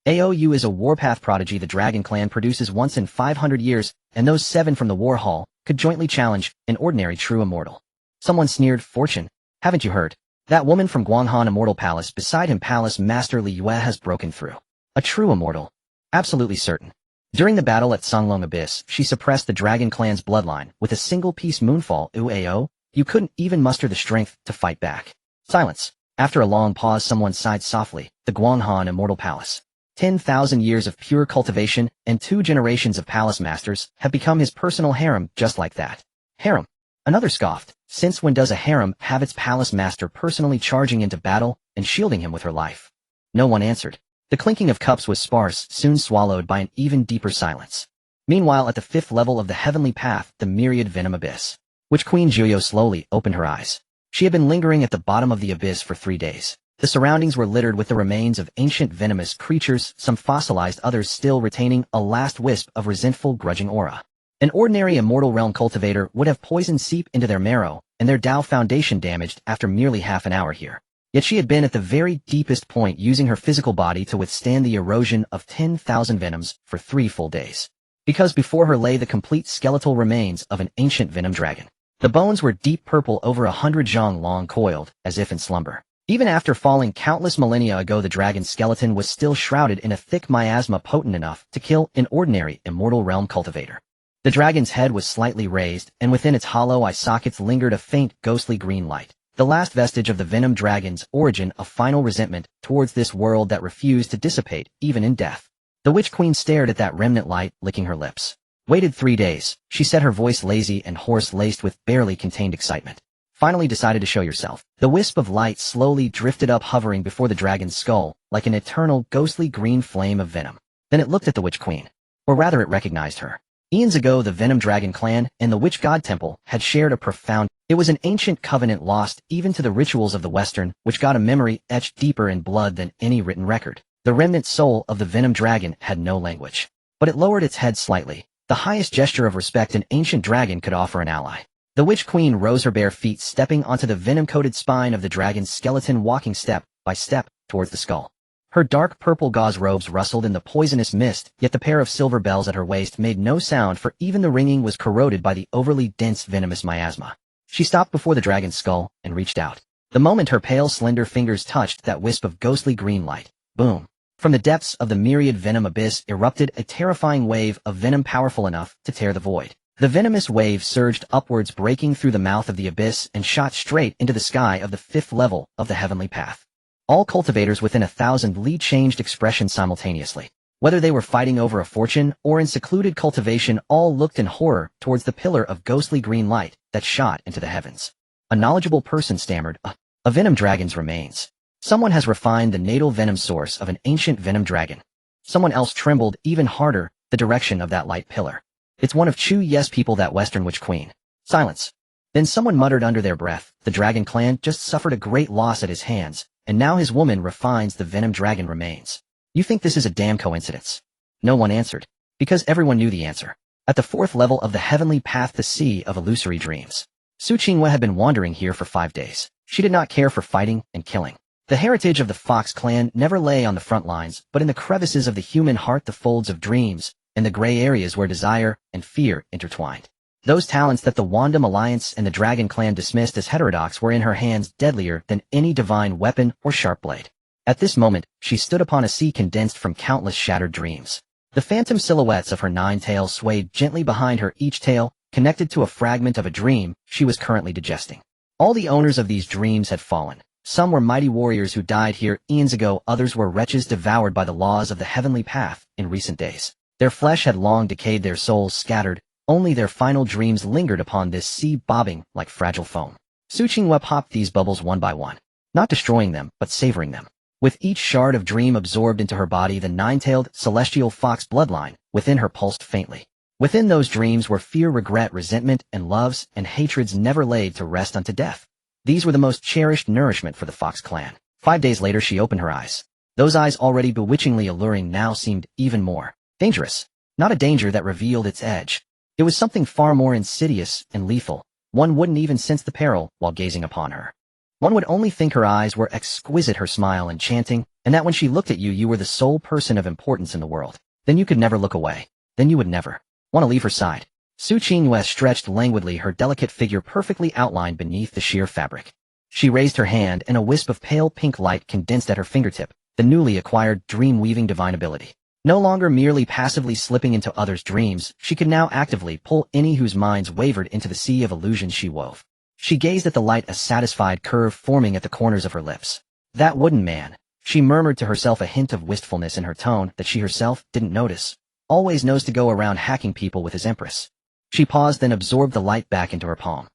Aou is a warpath prodigy the Dragon Clan produces once in 500 years, and those 7 from the war hall could jointly challenge an ordinary true immortal. Someone sneered. Fortune? Haven't you heard? That woman from Guanghan Immortal Palace beside him, Palace Master Li Yue, has broken through. A true immortal. Absolutely certain. During the battle at Canglong Abyss, she suppressed the Dragon Clan's bloodline with a single-piece moonfall. Aou, you couldn't even muster the strength to fight back. Silence. After a long pause, someone sighed softly. The Guanghan Immortal Palace. 10,000 years of pure cultivation and 2 generations of palace masters have become his personal harem, just like that. Harem? Another scoffed. Since when does a harem have its palace master personally charging into battle and shielding him with her life? No one answered. The clinking of cups was sparse, soon swallowed by an even deeper silence. Meanwhile, at the 5th level of the heavenly path, the myriad venom abyss, which Queen Juyo slowly opened her eyes. She had been lingering at the bottom of the abyss for 3 days. The surroundings were littered with the remains of ancient venomous creatures, some fossilized, others still retaining a last wisp of resentful, grudging aura. An ordinary immortal realm cultivator would have poison seep into their marrow, and their Dao foundation damaged after merely half an hour here. Yet she had been at the very deepest point, using her physical body to withstand the erosion of 10,000 venoms for 3 full days. Because before her lay the complete skeletal remains of an ancient venom dragon. The bones were deep purple, over 100 zhang long, coiled, as if in slumber. Even after falling countless millennia ago, the dragon's skeleton was still shrouded in a thick miasma potent enough to kill an ordinary immortal realm cultivator. The dragon's head was slightly raised, and within its hollow eye sockets lingered a faint, ghostly green light. The last vestige of the venom dragon's origin, a final resentment towards this world that refused to dissipate, even in death. The Witch Queen stared at that remnant light, licking her lips. Waited 3 days, she said, her voice lazy and hoarse, laced with barely contained excitement. Finally decided to show yourself. The wisp of light slowly drifted up, hovering before the dragon's skull, like an eternal, ghostly green flame of venom. Then it looked at the Witch Queen. Or rather, it recognized her. Eons ago, the Venom Dragon clan and the Witch God Temple had shared a profound. It was an ancient covenant lost even to the rituals of the Western, which got a memory etched deeper in blood than any written record. The remnant soul of the Venom Dragon had no language, but it lowered its head slightly, the highest gesture of respect an ancient dragon could offer an ally. The Witch Queen rose her bare feet, stepping onto the venom-coated spine of the dragon's skeleton, walking step by step towards the skull. Her dark purple gauze robes rustled in the poisonous mist, yet the pair of silver bells at her waist made no sound, for even the ringing was corroded by the overly dense venomous miasma. She stopped before the dragon's skull and reached out. The moment her pale, slender fingers touched that wisp of ghostly green light, boom! From the depths of the myriad venom abyss erupted a terrifying wave of venom powerful enough to tear the void. The venomous wave surged upwards, breaking through the mouth of the abyss and shot straight into the sky of the 5th level of the heavenly path. All cultivators within 1,000 li changed expression simultaneously. Whether they were fighting over a fortune or in secluded cultivation, all looked in horror towards the pillar of ghostly green light that shot into the heavens. A knowledgeable person stammered, "A venom dragon's remains. Someone has refined the natal venom source of an ancient venom dragon." Someone else trembled even harder, the direction of that light pillar. "It's one of Chu Ye's people, that Western Witch Queen." Silence. Then someone muttered under their breath, "The dragon clan just suffered a great loss at his hands, and now his woman refines the venom dragon remains. You think this is a damn coincidence?" No one answered, because everyone knew the answer. At the 4th level of the heavenly path, the sea of illusory dreams. Su Qingwei had been wandering here for 5 days. She did not care for fighting and killing. The heritage of the Fox clan never lay on the front lines, but in the crevices of the human heart, the folds of dreams, and the gray areas where desire and fear intertwined. Those talents that the Wandom Alliance and the Dragon Clan dismissed as heterodox were in her hands, deadlier than any divine weapon or sharp blade. At this moment, she stood upon a sea condensed from countless shattered dreams. The phantom silhouettes of her 9 tails swayed gently behind her, each tail connected to a fragment of a dream she was currently digesting. All the owners of these dreams had fallen. Some were mighty warriors who died here eons ago, others were wretches devoured by the laws of the heavenly path in recent days. Their flesh had long decayed, their souls scattered. Only their final dreams lingered upon this sea, bobbing like fragile foam. Su Qingwei popped these bubbles one by one, not destroying them, but savoring them. With each shard of dream absorbed into her body, the 9-tailed celestial fox bloodline within her pulsed faintly. Within those dreams were fear, regret, resentment, and loves and hatreds never laid to rest unto death. These were the most cherished nourishment for the Fox clan. 5 days later, she opened her eyes. Those eyes, already bewitchingly alluring, now seemed even more dangerous. Not a danger that revealed its edge. It was something far more insidious and lethal. One wouldn't even sense the peril while gazing upon her. One would only think her eyes were exquisite, her smile enchanting, and that when she looked at you, you were the sole person of importance in the world. Then you could never look away. Then you would never want to leave her side. Su Qingwei stretched languidly, her delicate figure perfectly outlined beneath the sheer fabric. She raised her hand, and a wisp of pale pink light condensed at her fingertip, the newly acquired dream-weaving divine ability. No longer merely passively slipping into others' dreams, she could now actively pull any whose minds wavered into the sea of illusions she wove. She gazed at the light, a satisfied curve forming at the corners of her lips. "That wooden man," she murmured to herself, a hint of wistfulness in her tone that she herself didn't notice. "Always knows to go around hacking people with his empress." She paused, then absorbed the light back into her palm.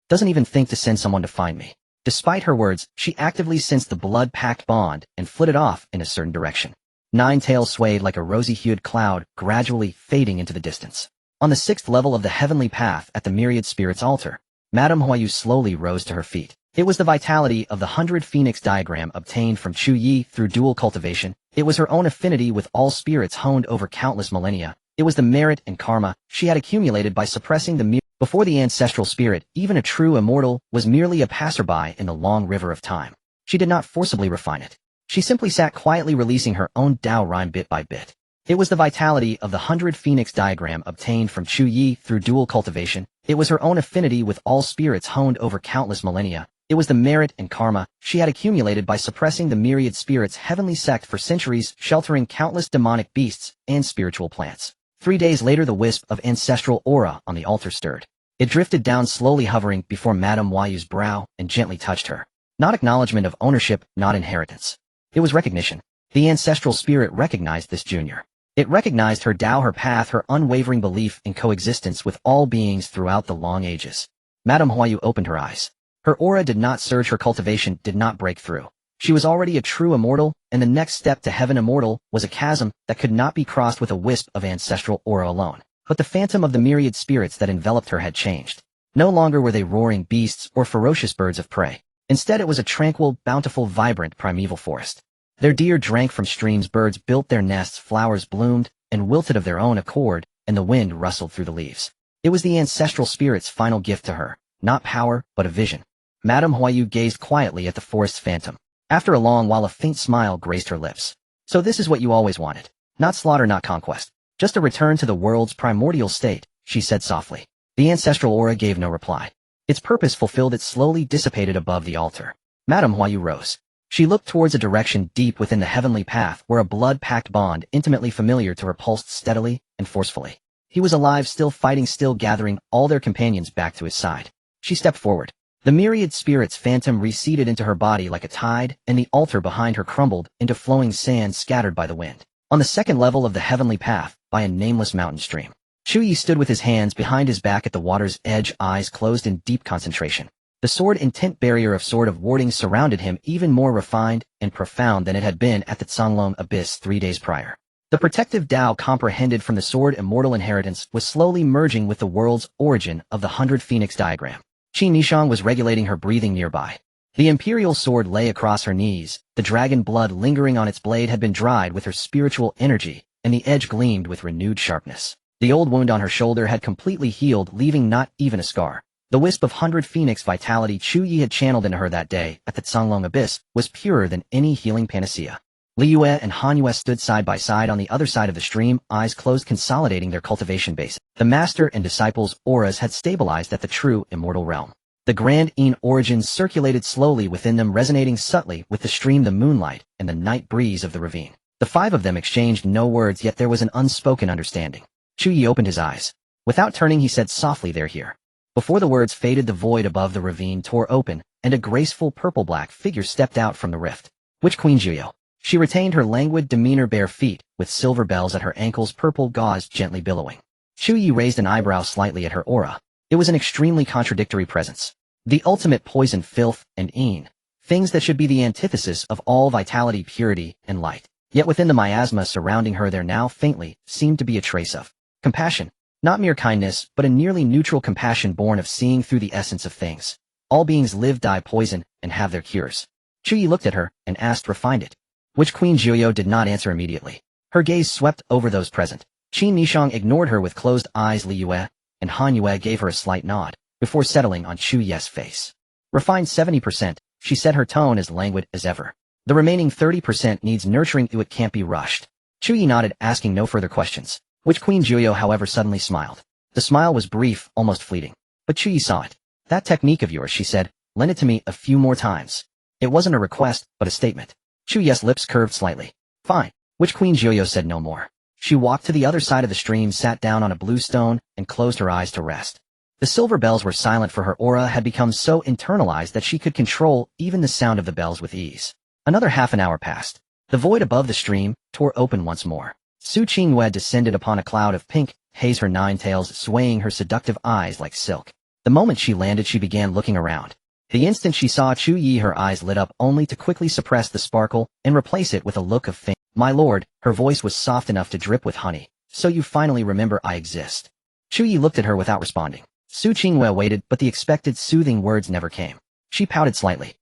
"Doesn't even think to send someone to find me." Despite her words, she actively sensed the blood-packed bond and flitted off in a certain direction. 9 tails swayed like a rosy-hued cloud, gradually fading into the distance. On the 6th level of the heavenly path, at the myriad spirits' altar, Madame Huayu slowly rose to her feet. It was the vitality of the 100 phoenix diagram obtained from Chu Ye through dual cultivation. It was her own affinity with all spirits honed over countless millennia. It was the merit and karma she had accumulated by suppressing the before the ancestral spirit. Even a true immortal was merely a passerby in the long river of time. She did not forcibly refine it. She simply sat quietly, releasing her own Dao rhyme bit by bit. It was the vitality of the 100 phoenix diagram obtained from Chu Ye through dual cultivation. It was her own affinity with all spirits honed over countless millennia. It was the merit and karma she had accumulated by suppressing the myriad spirits' heavenly sect for centuries, sheltering countless demonic beasts and spiritual plants. 3 days later, the wisp of ancestral aura on the altar stirred. It drifted down, slowly hovering before Madame Huayu's brow, and gently touched her. Not acknowledgement of ownership, not inheritance. It was recognition. The ancestral spirit recognized this junior. It recognized her Dao, her path, her unwavering belief in coexistence with all beings throughout the long ages. Madame Huayu opened her eyes. Her aura did not surge, her cultivation did not break through. She was already a true immortal, and the next step to heaven immortal was a chasm that could not be crossed with a wisp of ancestral aura alone. But the phantom of the myriad spirits that enveloped her had changed. No longer were they roaring beasts or ferocious birds of prey. Instead it was a tranquil, bountiful, vibrant, primeval forest. Their deer drank from streams, birds built their nests, flowers bloomed and wilted of their own accord, and the wind rustled through the leaves. It was the ancestral spirit's final gift to her, not power, but a vision. Madame Huayu gazed quietly at the forest's phantom. After a long while a faint smile graced her lips. So this is what you always wanted. Not slaughter, not conquest. Just a return to the world's primordial state, she said softly. The ancestral aura gave no reply. Its purpose fulfilled, it slowly dissipated above the altar. Madame Huayu rose. She looked towards a direction deep within the heavenly path where a blood-packed bond intimately familiar to her pulsed steadily and forcefully. He was alive, still fighting, still gathering all their companions back to his side. She stepped forward. The myriad spirit's phantom receded into her body like a tide, and the altar behind her crumbled into flowing sand scattered by the wind. On the second level of the heavenly path, by a nameless mountain stream, Chu Ye stood with his hands behind his back at the water's edge, eyes closed in deep concentration. The sword intent barrier of sword of warding surrounded him, even more refined and profound than it had been at the Canglong abyss 3 days prior. The protective Dao comprehended from the sword immortal inheritance was slowly merging with the world's origin of the 100 Phoenix diagram. Qi Nishang was regulating her breathing nearby. The imperial sword lay across her knees, the dragon blood lingering on its blade had been dried with her spiritual energy, and the edge gleamed with renewed sharpness. The old wound on her shoulder had completely healed, leaving not even a scar. The wisp of 100 Phoenix vitality Chu Ye had channeled into her that day at the Canglong abyss was purer than any healing panacea. Li Yue and Han Yue stood side by side on the other side of the stream, eyes closed, consolidating their cultivation base. The master and disciples' auras had stabilized at the true immortal realm. The grand Yin origins circulated slowly within them, resonating subtly with the stream, the moonlight, and the night breeze of the ravine. The 5 of them exchanged no words, yet there was an unspoken understanding. Chu Ye opened his eyes. Without turning, he said softly, "They're here." Before the words faded, the void above the ravine tore open, and a graceful purple-black figure stepped out from the rift. Witch Queen Chu Ye. She retained her languid demeanor, bare feet, with silver bells at her ankles, purple gauze gently billowing. Chu Ye raised an eyebrow slightly at her aura. It was an extremely contradictory presence. The ultimate poison, filth, and Yin. Things that should be the antithesis of all vitality, purity, and light. Yet within the miasma surrounding her there now faintly seemed to be a trace of compassion. Not mere kindness, but a nearly neutral compassion born of seeing through the essence of things. All beings live, die, poison, and have their cures. Chu Ye looked at her and asked, "Refined it?" Witch Queen Chu Ye did not answer immediately. Her gaze swept over those present. Qi Nishang ignored her with closed eyes. Li Yue and Han Yue gave her a slight nod, before settling on Chu Ye's face. "Refined 70%, she said, her tone as languid as ever. "The remaining 30% needs nurturing. It can't be rushed." Chu Ye nodded, asking no further questions. Witch Queen Chu Ye, however, suddenly smiled. The smile was brief, almost fleeting. But Chu Ye saw it. "That technique of yours," she said, "lend it to me a few more times." It wasn't a request, but a statement. Chu Ye's lips curved slightly. "Fine." Witch Queen Chu Ye said no more. She walked to the other side of the stream, sat down on a blue stone, and closed her eyes to rest. The silver bells were silent, for her aura had become so internalized that she could control even the sound of the bells with ease. Another half an hour passed. The void above the stream tore open once more. Su Qingyue descended upon a cloud of pink haze, her 9 tails swaying, her seductive eyes like silk. The moment she landed, she began looking around. The instant she saw Chu Ye, her eyes lit up, only to quickly suppress the sparkle and replace it with a look of faint. "My lord," her voice was soft enough to drip with honey. "So you finally remember I exist." Chu Ye looked at her without responding. Su Qingyue waited, but the expected soothing words never came. She pouted slightly.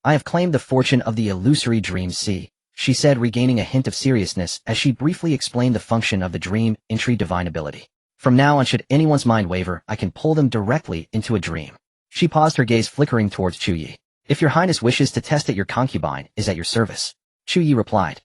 "I have claimed the fortune of the illusory dream sea," she said, regaining a hint of seriousness as she briefly explained the function of the dream entry divine ability. "From now on, should anyone's mind waver, I can pull them directly into a dream." She paused, her gaze flickering towards Chu Ye. "If your highness wishes to test it, your concubine is at your service." Chu Ye replied.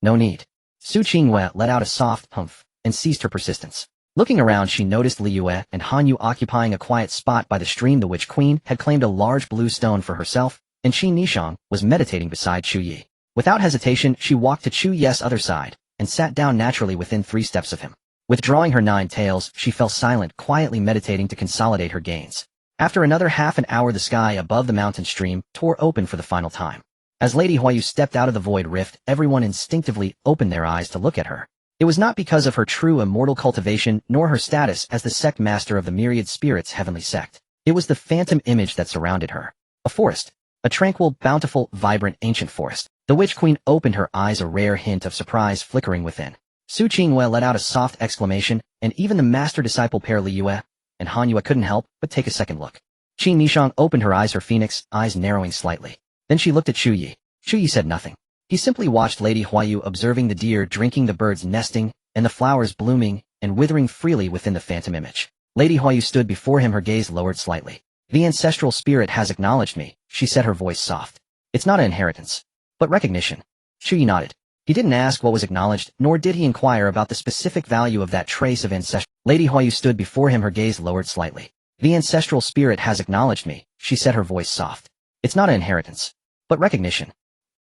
"No need." Su Qingyue let out a soft humph and ceased her persistence. Looking around, she noticed Li Yue and Han Yu occupying a quiet spot by the stream. The Witch Queen had claimed a large blue stone for herself, and Qi Nishang was meditating beside Chu Ye. Without hesitation, she walked to Chu Ye's other side and sat down naturally within 3 steps of him. Withdrawing her 9 tails, she fell silent, quietly meditating to consolidate her gains. After another half an hour, the sky above the mountain stream tore open for the final time. As Lady Huayu stepped out of the void rift, everyone instinctively opened their eyes to look at her. It was not because of her true immortal cultivation, nor her status as the sect master of the myriad spirits' heavenly sect. It was the phantom image that surrounded her. A forest. A tranquil, bountiful, vibrant, ancient forest. The Witch Queen opened her eyes, a rare hint of surprise flickering within. Su Qingyue let out a soft exclamation, and even the master-disciple pair Li Yue and Han Yue couldn't help but take a second look. Qin Nishang opened her eyes, her phoenix eyes narrowing slightly. Then she looked at Chu Ye. Chu Ye said nothing. He simply watched Lady Huayu observing the deer drinking, the birds nesting, and the flowers blooming and withering freely within the phantom image. Lady Huayu stood before him, her gaze lowered slightly. The ancestral spirit has acknowledged me, she said, her voice soft. It's not an inheritance, but recognition. Chu Ye nodded. He didn't ask what was acknowledged, nor did he inquire about the specific value of that trace of ancestral. Lady Huayu stood before him, her gaze lowered slightly. The ancestral spirit has acknowledged me, she said, her voice soft. It's not an inheritance, but recognition.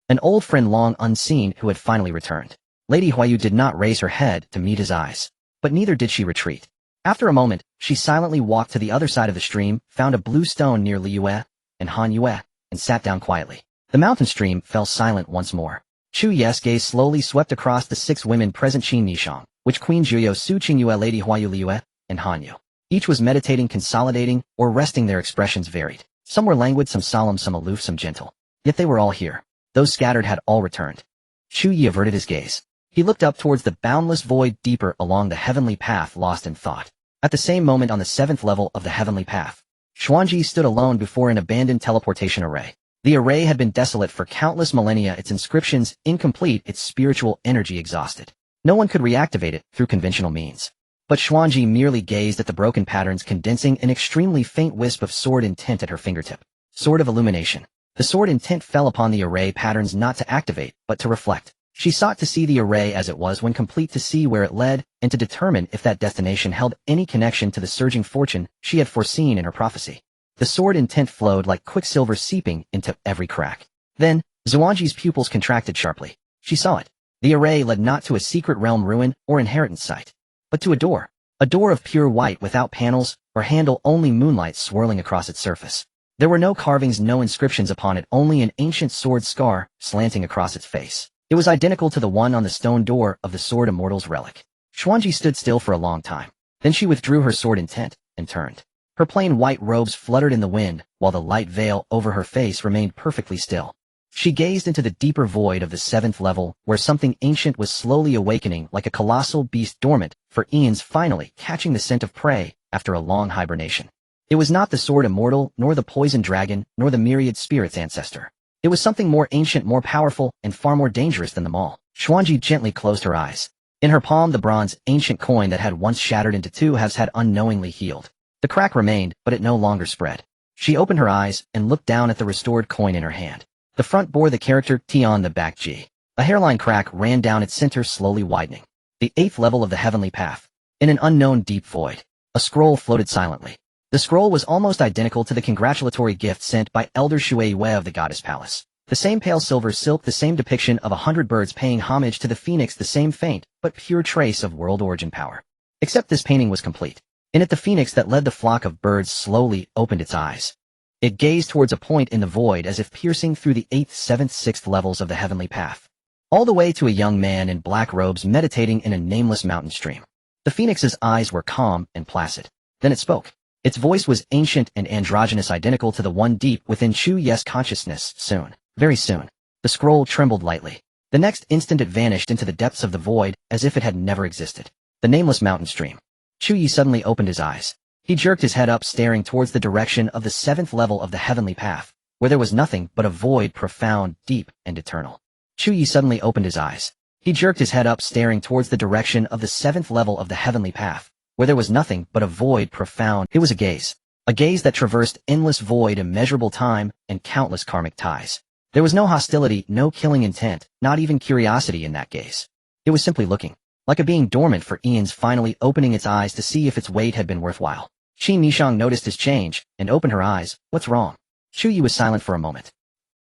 An old friend long unseen who had finally returned. Lady Huayu did not raise her head to meet his eyes, but neither did she retreat. After a moment, she silently walked to the other side of the stream, found a blue stone near Li Yue and Han Yue, and sat down quietly. The mountain stream fell silent once more. Chu Ye's gaze slowly swept across the 6 women present: Qin Nishang, which Queen Juyo, Su Qingyue, Lady Huayu, Li Yue, and Han Yu. Each was meditating, consolidating, or resting. Their expressions varied. Some were languid, some solemn, some aloof, some gentle. Yet they were all here. Those scattered had all returned. Chu Ye averted his gaze. He looked up towards the boundless void, deeper along the heavenly path, lost in thought. At the same moment, on the 7th level of the heavenly path, Xuanzhen stood alone before an abandoned teleportation array. The array had been desolate for countless millennia, its inscriptions incomplete, its spiritual energy exhausted. No one could reactivate it through conventional means. But Xuanzhen merely gazed at the broken patterns, condensing an extremely faint wisp of sword intent at her fingertip. Sword of illumination. The sword intent fell upon the array patterns, not to activate, but to reflect. She sought to see the array as it was when complete, to see where it led, and to determine if that destination held any connection to the surging fortune she had foreseen in her prophecy. The sword intent flowed like quicksilver, seeping into every crack. Then, Xuanzhen's pupils contracted sharply. She saw it. The array led not to a secret realm, ruin, or inheritance site, but to a door. A door of pure white, without panels or handle, only moonlight swirling across its surface. There were no carvings, no inscriptions upon it, only an ancient sword scar slanting across its face. It was identical to the one on the stone door of the Sword Immortal's relic. Xuanzhen stood still for a long time. Then she withdrew her sword intent and turned. Her plain white robes fluttered in the wind, while the light veil over her face remained perfectly still. She gazed into the deeper void of the 7th level, where something ancient was slowly awakening, like a colossal beast dormant for eons, finally catching the scent of prey after a long hibernation. It was not the Sword Immortal, nor the poison dragon, nor the myriad spirits' ancestor. It was something more ancient, more powerful, and far more dangerous than them all. Xuanzhen gently closed her eyes. In her palm, the bronze, ancient coin that had once shattered into 2 halves had unknowingly healed. The crack remained, but it no longer spread. She opened her eyes and looked down at the restored coin in her hand. The front bore the character T on the back G. A hairline crack ran down its center, slowly widening. The 8th level of the heavenly path. In an unknown deep void, a scroll floated silently. The scroll was almost identical to the congratulatory gift sent by Elder Chu Ye of the Goddess Palace. The same pale silver silk, the same depiction of 100 birds paying homage to the phoenix, the same faint but pure trace of world origin power. Except this painting was complete. In it, the phoenix that led the flock of birds slowly opened its eyes. It gazed towards a point in the void, as if piercing through the 8th, 7th, 6th levels of the heavenly path, all the way to a young man in black robes meditating in a nameless mountain stream. The phoenix's eyes were calm and placid. Then it spoke. Its voice was ancient and androgynous, identical to the one deep within Chu Ye's consciousness. Soon, very soon, the scroll trembled lightly. The next instant it vanished into the depths of the void, as if it had never existed. The nameless mountain stream. Chu Ye suddenly opened his eyes. He jerked his head up, staring towards the direction of the 7th level of the heavenly path, where there was nothing but a void, profound, deep, and eternal. Chu Ye suddenly opened his eyes. He jerked his head up, staring towards the direction of the 7th level of the heavenly path, where there was nothing but a void, profound. It was a gaze that traversed endless void, immeasurable time, and countless karmic ties. There was no hostility, no killing intent, not even curiosity in that gaze. It was simply looking, like a being dormant for eons, finally opening its eyes to see if its wait had been worthwhile. Qin Nishang noticed his change and opened her eyes. What's wrong? Chu Ye was silent for a moment.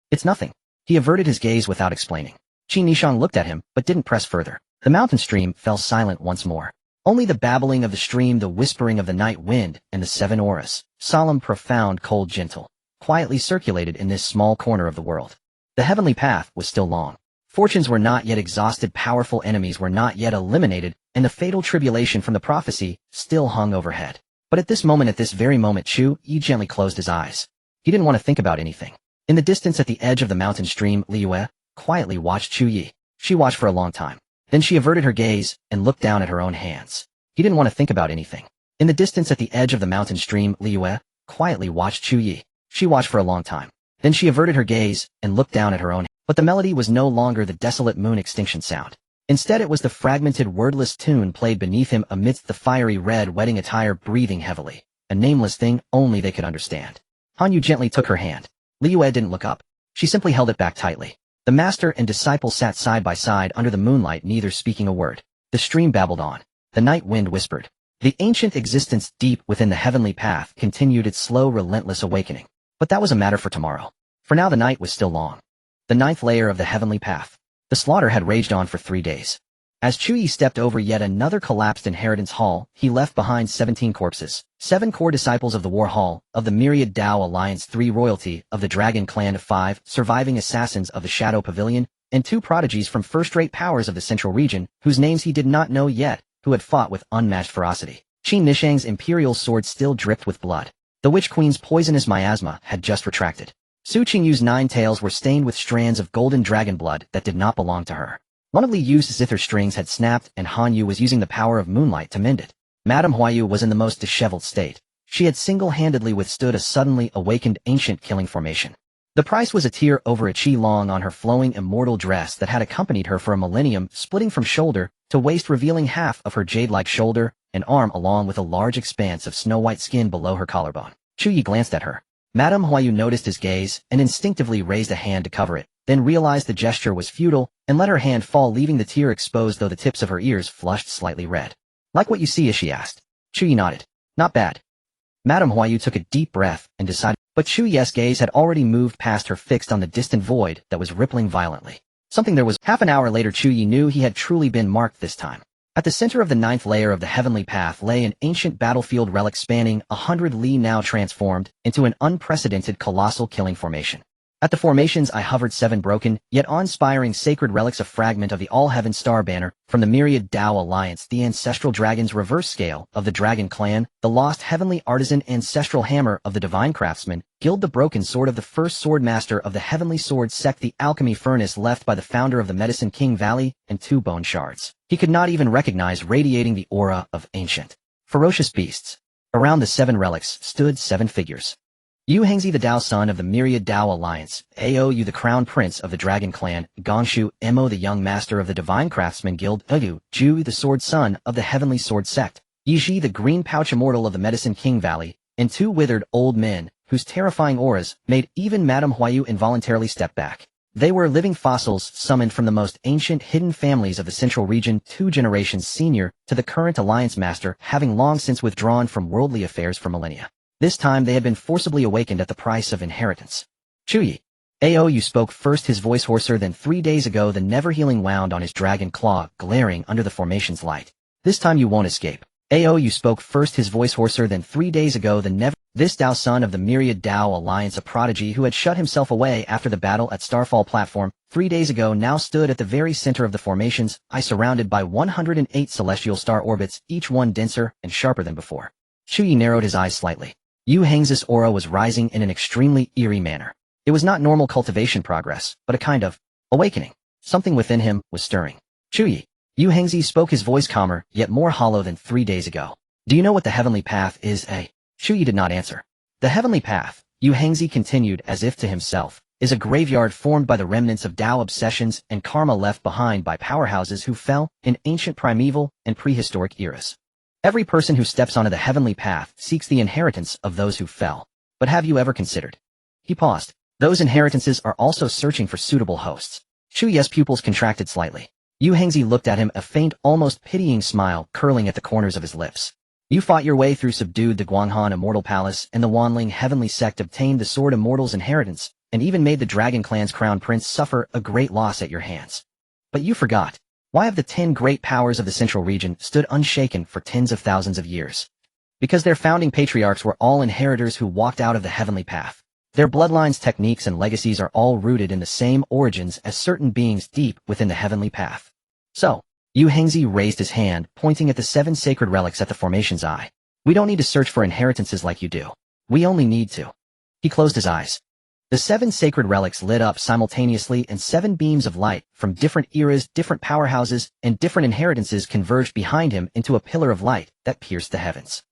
It's nothing. He averted his gaze without explaining. Qin Nishang looked at him, but didn't press further. The mountain stream fell silent once more. Only the babbling of the stream, the whispering of the night wind, and the 7 auras, solemn, profound, cold, gentle, quietly circulated in this small corner of the world. The heavenly path was still long. Fortunes were not yet exhausted, powerful enemies were not yet eliminated, and the fatal tribulation from the prophecy still hung overhead. But at this moment, at this very moment, Chu Ye gently closed his eyes. He didn't want to think about anything. In the distance at the edge of the mountain stream, Li Yue quietly watched Chu Ye. She watched for a long time. Then she averted her gaze and looked down at her own hands. He didn't want to think about anything. In the distance at the edge of the mountain stream, Liu quietly watched Chu Ye. She watched for a long time. Then she averted her gaze and looked down at her own. But the melody was no longer the desolate moon extinction sound. Instead it was the fragmented wordless tune played beneath him amidst the fiery red wedding attire, breathing heavily. A nameless thing only they could understand. Han Yu gently took her hand. Liu didn't look up. She simply held it back tightly. The master and disciple sat side by side under the moonlight, neither speaking a word. The stream babbled on. The night wind whispered. The ancient existence deep within the heavenly path continued its slow, relentless awakening. But that was a matter for tomorrow. For now the night was still long. The ninth layer of the heavenly path. The slaughter had raged on for 3 days. As Chu Ye stepped over yet another collapsed inheritance hall, he left behind 17 corpses, 7 core disciples of the War Hall, of the Myriad Dao Alliance, 3 royalty, of the Dragon Clan, 5 surviving assassins of the Shadow Pavilion, and 2 prodigies from first-rate powers of the Central Region, whose names he did not know yet, who had fought with unmatched ferocity. Qin Nishang's imperial sword still dripped with blood. The Witch Queen's poisonous miasma had just retracted. Su Qingyu's 9 tails were stained with strands of golden dragon blood that did not belong to her. One of Li Yu's zither strings had snapped, and Han Yu was using the power of moonlight to mend it. Madame Huayu was in the most disheveled state. She had single-handedly withstood a suddenly awakened ancient killing formation. The price was a tear over a qi long on her flowing immortal dress that had accompanied her for a millennium, splitting from shoulder to waist, revealing half of her jade-like shoulder and arm along with a large expanse of snow-white skin below her collarbone. Chu Ye glanced at her. Madame Huayu noticed his gaze and instinctively raised a hand to cover it, then realized the gesture was futile and let her hand fall, leaving the tear exposed, though the tips of her ears flushed slightly red. "Like what you see?" she asked. Chu Ye nodded. "Not bad." Madame Huayu took a deep breath and decided, but Chu Ye's gaze had already moved past her, fixed on the distant void that was rippling violently. Something there was. Half an hour later, Chu Ye knew he had truly been marked this time. At the center of the 9th layer of the heavenly path lay an ancient battlefield relic spanning 100 li, now transformed into an unprecedented colossal killing formation. At the formation's eye hovered 7 broken, yet awe-inspiring sacred relics, a fragment of the all-heaven star banner from the Myriad Dao Alliance, the ancestral dragon's reverse scale of the Dragon Clan, the lost heavenly artisan ancestral hammer of the divine craftsman, Guild, the broken sword of the first sword master of the heavenly sword sect, the alchemy furnace left by the founder of the Medicine King Valley, and 2 bone shards he could not even recognize, radiating the aura of ancient, ferocious beasts. Around the 7 relics stood 7 figures. Yu Hengzi, the Dao son of the Myriad Dao Alliance, Ao Yu, the crown prince of the Dragon Clan, Gongshu Mo, the young master of the Divine Craftsman Guild, Yu Ju, the sword son of the Heavenly Sword Sect, Yiji, the green pouch immortal of the Medicine King Valley, and 2 withered old men, whose terrifying auras made even Madame Huayu involuntarily step back. They were living fossils summoned from the most ancient hidden families of the Central Region, 2 generations senior to the current Alliance Master, having long since withdrawn from worldly affairs for millennia. This time they had been forcibly awakened at the price of inheritance. Chu Ye. Ao Yu spoke first, his voice hoarser than 3 days ago, the never-healing wound on his dragon claw glaring under the formation's light. "This time you won't escape." Ao Yu spoke first, his voice hoarser than 3 days ago, This Dao son of the Myriad Dao Alliance, a prodigy who had shut himself away after the battle at Starfall Platform 3 days ago, now stood at the very center of the formation's eye, surrounded by 108 celestial star orbits, each one denser and sharper than before. Chu Ye narrowed his eyes slightly. Yu Hengzi's aura was rising in an extremely eerie manner. It was not normal cultivation progress, but a kind of awakening. Something within him was stirring. "Chu Ye." Yu Hengzi spoke, his voice calmer, yet more hollow than 3 days ago. "Do you know what the heavenly path is, eh?" Chu Ye did not answer. "The heavenly path," Yu Hengzi continued as if to himself, "is a graveyard formed by the remnants of Dao obsessions and karma left behind by powerhouses who fell in ancient primeval and prehistoric eras. Every person who steps onto the heavenly path seeks the inheritance of those who fell. But have you ever considered?" He paused. "Those inheritances are also searching for suitable hosts." Chu Ye's pupils contracted slightly. Yu Hengzi looked at him, a faint, almost pitying smile curling at the corners of his lips. "You fought your way through, subdued the Guanghan Immortal Palace, and the Wanling Heavenly Sect obtained the Sword Immortal's inheritance, and even made the Dragon Clan's crown prince suffer a great loss at your hands. But you forgot. Why have the 10 great powers of the Central Region stood unshaken for tens of thousands of years? Because their founding patriarchs were all inheritors who walked out of the heavenly path. Their bloodlines, techniques, and legacies are all rooted in the same origins as certain beings deep within the heavenly path. So, Yu Hengzi raised his hand, pointing at the 7 sacred relics at the formation's eye. "We don't need to search for inheritances like you do. We only need to." He closed his eyes. The 7 sacred relics lit up simultaneously, and 7 beams of light from different eras, different powerhouses, and different inheritances converged behind him into a pillar of light that pierced the heavens.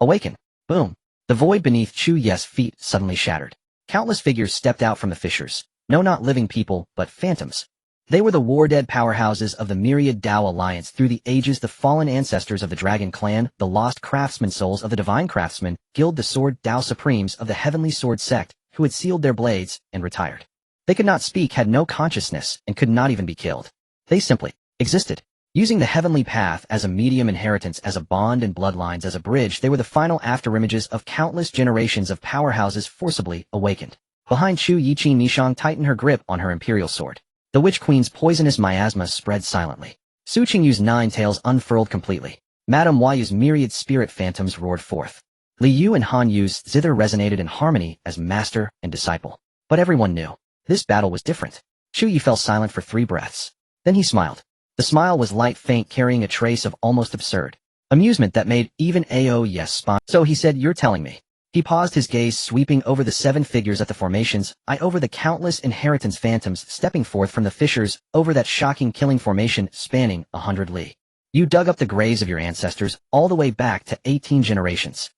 Awaken! Boom! The void beneath Chu Ye's feet suddenly shattered. Countless figures stepped out from the fissures. No, not living people, but phantoms. They were the war-dead powerhouses of the myriad Dao Alliance through the ages, the fallen ancestors of the Dragon Clan, the lost craftsman souls of the Divine Craftsman Guild, the Sword Dao Supremes of the Heavenly Sword Sect, who had sealed their blades and retired. They could not speak, had no consciousness, and could not even be killed. They simply existed. Using the heavenly path as a medium, inheritance as a bond, and bloodlines as a bridge, they were the final afterimages of countless generations of powerhouses forcibly awakened. Behind Chu Ye, Qin Nishang tightened her grip on her imperial sword. The Witch Queen's poisonous miasma spread silently. Su Qingyu's 9 tails unfurled completely. Madame Huayu's myriad spirit phantoms roared forth. Li Yu and Han Yu's zither resonated in harmony as master and disciple. But everyone knew. This battle was different. Chu Ye fell silent for 3 breaths. Then he smiled. The smile was light, faint, carrying a trace of almost absurd amusement that made even Yes spine. So he said, "You're telling me." He paused, his gaze sweeping over the 7 figures at the formations, over the countless inheritance phantoms stepping forth from the fissures, over that shocking killing formation spanning 100 li. You dug up the graves of your ancestors all the way back to 18 generations.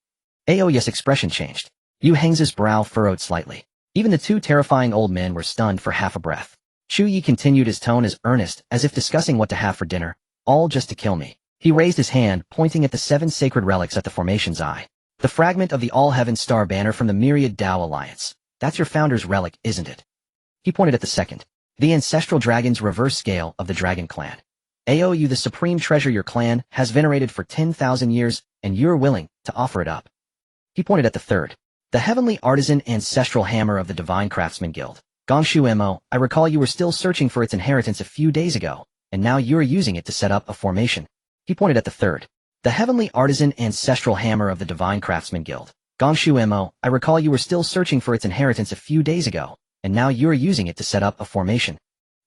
Yes' expression changed. Yu Heng's brow furrowed slightly. Even the 2 terrifying old men were stunned for half a breath. Chu Ye continued, his tone as earnest as if discussing what to have for dinner. All just to kill me. He raised his hand, pointing at the 7 sacred relics at the formation's eye. The fragment of the All-Heaven Star banner from the myriad Dao Alliance. That's your founder's relic, isn't it? He pointed at the second. The ancestral dragon's reverse scale of the Dragon Clan. You, the supreme treasure your clan has venerated for 10,000 years, and you're willing to offer it up. He pointed at the third. The heavenly artisan ancestral hammer of the Divine Craftsman Guild. Gongshu Mo, I recall you were still searching for its inheritance a few days ago, and now you're using it to set up a formation. He pointed at the third. The heavenly artisan ancestral hammer of the Divine Craftsman Guild. Gongshu Mo, I recall you were still searching for its inheritance a few days ago, and now you're using it to set up a formation.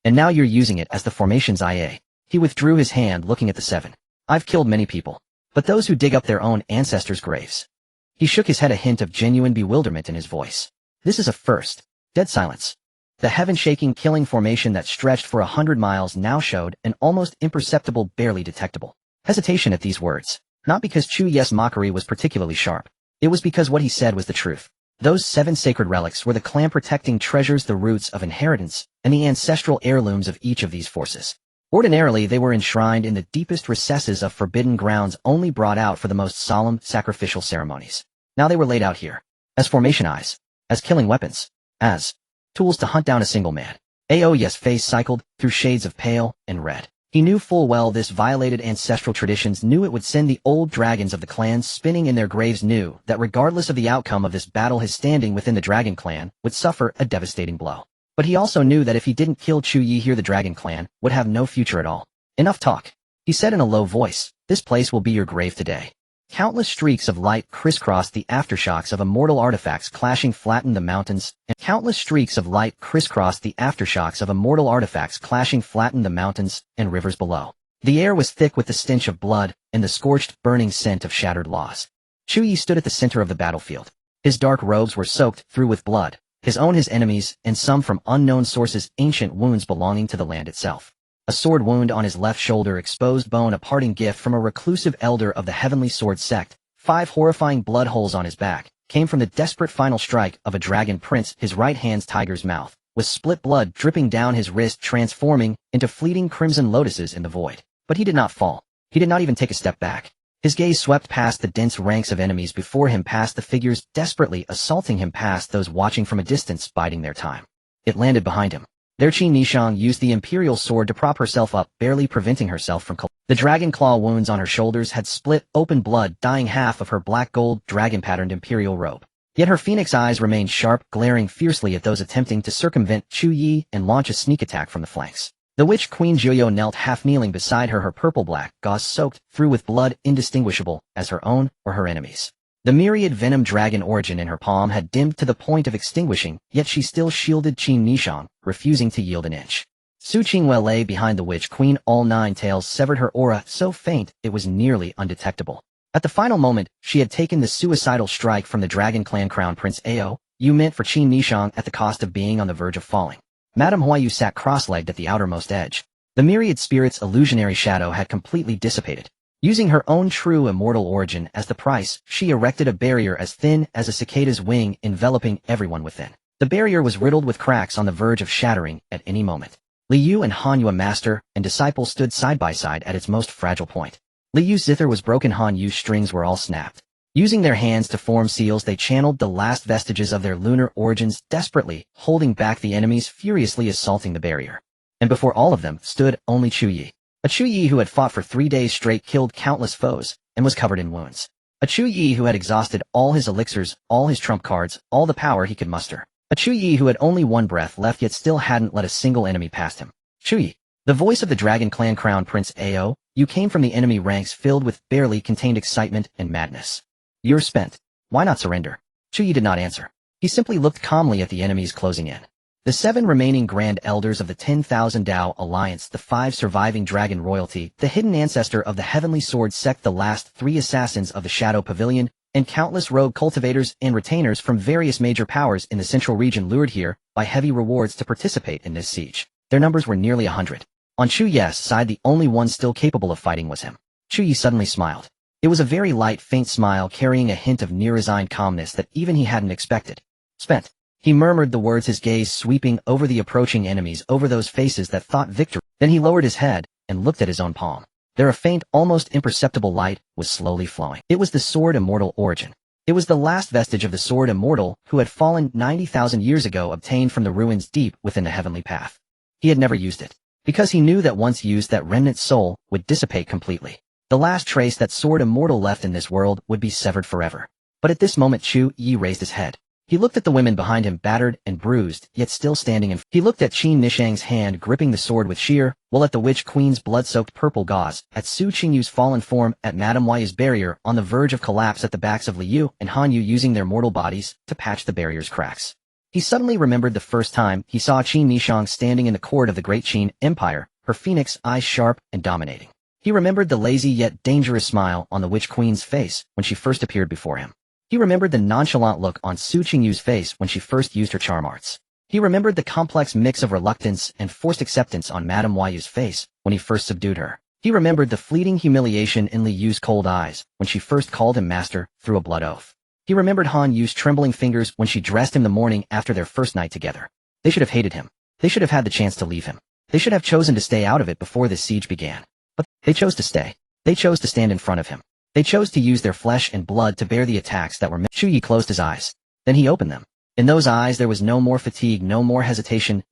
And now you're using it as the formation's IA. He withdrew his hand, looking at the 7. I've killed many people, but those who dig up their own ancestors' graves. He shook his head, a hint of genuine bewilderment in his voice. This is a first. Dead silence. The heaven-shaking killing formation that stretched for 100 miles now showed an almost imperceptible, barely detectable hesitation at these words. Not because Chu Ye's mockery was particularly sharp. It was because what he said was the truth. Those 7 sacred relics were the clan-protecting treasures, the roots of inheritance, and the ancestral heirlooms of each of these forces. Ordinarily, they were enshrined in the deepest recesses of forbidden grounds, only brought out for the most solemn sacrificial ceremonies. Now they were laid out here. As formation eyes. As killing weapons. As tools to hunt down a single man. Yes' face cycled through shades of pale and red. He knew full well this violated ancestral traditions, knew it would send the old dragons of the clans spinning in their graves, knew that regardless of the outcome of this battle, his standing within the Dragon Clan would suffer a devastating blow. But he also knew that if he didn't kill Chu Ye here, the Dragon Clan would have no future at all. Enough talk. He said in a low voice, this place will be your grave today. Countless streaks of light crisscrossed the aftershocks of immortal artifacts clashing flattened the mountains, and countless streaks of light crisscrossed the aftershocks of immortal artifacts clashing flattened the mountains and rivers below. The air was thick with the stench of blood and the scorched, burning scent of shattered laws. Chu Ye stood at the center of the battlefield. His dark robes were soaked through with blood, his own, his enemies, and some from unknown sources, ancient wounds belonging to the land itself. A sword wound on his left shoulder, exposed bone, a parting gift from a reclusive elder of the Heavenly Sword Sect. 5 horrifying blood holes on his back came from the desperate final strike of a dragon prince. His right hand's tiger's mouth, with split blood dripping down his wrist, transforming into fleeting crimson lotuses in the void. But he did not fall. He did not even take a step back. His gaze swept past the dense ranks of enemies before him, past the figures desperately assaulting him, past those watching from a distance, biding their time. It landed behind him. There Qin Nishang used the imperial sword to prop herself up, barely preventing herself from collapsing. The dragon claw wounds on her shoulders had split open blood, dyeing half of her black gold dragon-patterned imperial robe. Yet her phoenix eyes remained sharp, glaring fiercely at those attempting to circumvent Chu Ye and launch a sneak attack from the flanks. The witch Queen Jiuyo knelt half-kneeling beside her, her purple-black gauze soaked through with blood, indistinguishable as her own or her enemies'. The myriad venom dragon origin in her palm had dimmed to the point of extinguishing, yet she still shielded Qin Nishang, refusing to yield an inch. Su Qingwei lay behind the witch queen, all 9 tails severed, her aura so faint it was nearly undetectable. At the final moment, she had taken the suicidal strike from the Dragon Clan Crown Prince Ao, You meant for Qin Nishang at the cost of being on the verge of falling. Madame Huayu sat cross-legged at the outermost edge. The myriad spirit's illusionary shadow had completely dissipated. Using her own true immortal origin as the price, she erected a barrier as thin as a cicada's wing enveloping everyone within. The barrier was riddled with cracks on the verge of shattering at any moment. Li Yu and Han Yu, a master and disciple, stood side by side at its most fragile point. Li Yu's zither was broken, Han Yu's strings were all snapped. Using their hands to form seals, they channeled the last vestiges of their lunar origins desperately, holding back the enemies furiously assaulting the barrier. And before all of them stood only Chu Ye. A Chu Ye who had fought for 3 days straight, killed countless foes, and was covered in wounds. A Chu Ye who had exhausted all his elixirs, all his trump cards, all the power he could muster. A Chu Ye who had only one breath left yet still hadn't let a single enemy past him. Chu Ye. The voice of the Dragon Clan Crown Prince Ao, you came from the enemy ranks filled with barely contained excitement and madness. You're spent. Why not surrender? Chu Ye did not answer. He simply looked calmly at the enemies closing in. The 7 remaining Grand Elders of the 10,000 Dao Alliance, the 5 surviving Dragon Royalty, the hidden ancestor of the Heavenly Sword Sect, the last 3 assassins of the Shadow Pavilion, and countless rogue cultivators and retainers from various major powers in the central region lured here by heavy rewards to participate in this siege. Their numbers were nearly 100. On Chu Ye's side, the only one still capable of fighting was him. Chu Ye suddenly smiled. It was a very light, faint smile carrying a hint of near-resigned calmness that even he hadn't expected. Spent. He murmured the words, his gaze sweeping over the approaching enemies, over those faces that thought victory. Then he lowered his head and looked at his own palm. There a faint, almost imperceptible light was slowly flowing. It was the Sword Immortal origin. It was the last vestige of the Sword Immortal who had fallen 90,000 years ago, obtained from the ruins deep within the heavenly path. He had never used it, because he knew that once used, that remnant soul would dissipate completely. The last trace that Sword Immortal left in this world would be severed forever. But at this moment Chu Ye raised his head. He looked at the women behind him, battered and bruised, yet still standing, and he looked at Qin Nishang's hand gripping the sword with sheer, while at the Witch Queen's blood-soaked purple gauze, at Su Qingyu's fallen form, at Madame Huayu's barrier on the verge of collapse, at the backs of Li Yu and Han Yu using their mortal bodies to patch the barrier's cracks. He suddenly remembered the first time he saw Qin Nishang standing in the court of the Great Qin Empire, her phoenix eyes sharp and dominating. He remembered the lazy yet dangerous smile on the Witch Queen's face when she first appeared before him. He remembered the nonchalant look on Su Qingyu's face when she first used her charm arts. He remembered the complex mix of reluctance and forced acceptance on Madame Huayu's face when he first subdued her. He remembered the fleeting humiliation in Li Yu's cold eyes when she first called him master through a blood oath. He remembered Han Yu's trembling fingers when she dressed him the morning after their first night together. They should have hated him. They should have had the chance to leave him. They should have chosen to stay out of it before this siege began. But they chose to stay. They chose to stand in front of him. They chose to use their flesh and blood to bear the attacks that were meant. Chu Ye closed his eyes. Then he opened them. In those eyes there was no more fatigue, no more hesitation,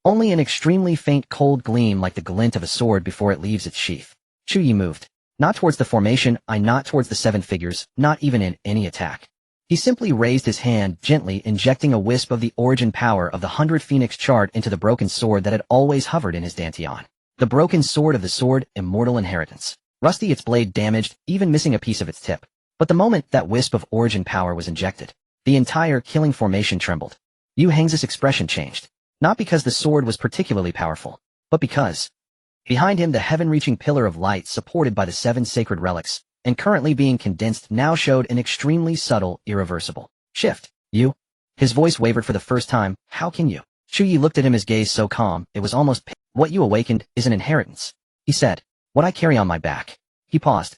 only an extremely faint cold gleam like the glint of a sword before it leaves its sheath. Chu Ye moved. Not towards the formation, not towards the 7 figures, not even in any attack. He simply raised his hand, gently injecting a wisp of the origin power of the 100 Phoenix chart into the broken sword that had always hovered in his dantian. The broken sword of the Sword Immortal Inheritance. Rusty, its blade damaged, even missing a piece of its tip. But the moment that wisp of origin power was injected, the entire killing formation trembled. Yu Heng's expression changed. Not because the sword was particularly powerful, but because behind him the heaven-reaching pillar of light supported by the 7 sacred relics, and currently being condensed, now showed an extremely subtle, irreversible shift. You? His voice wavered for the first time. How can you? Chu Ye looked at him, his gaze so calm, it was almost pain. What you awakened is an inheritance, he said. What I carry on my back. He paused.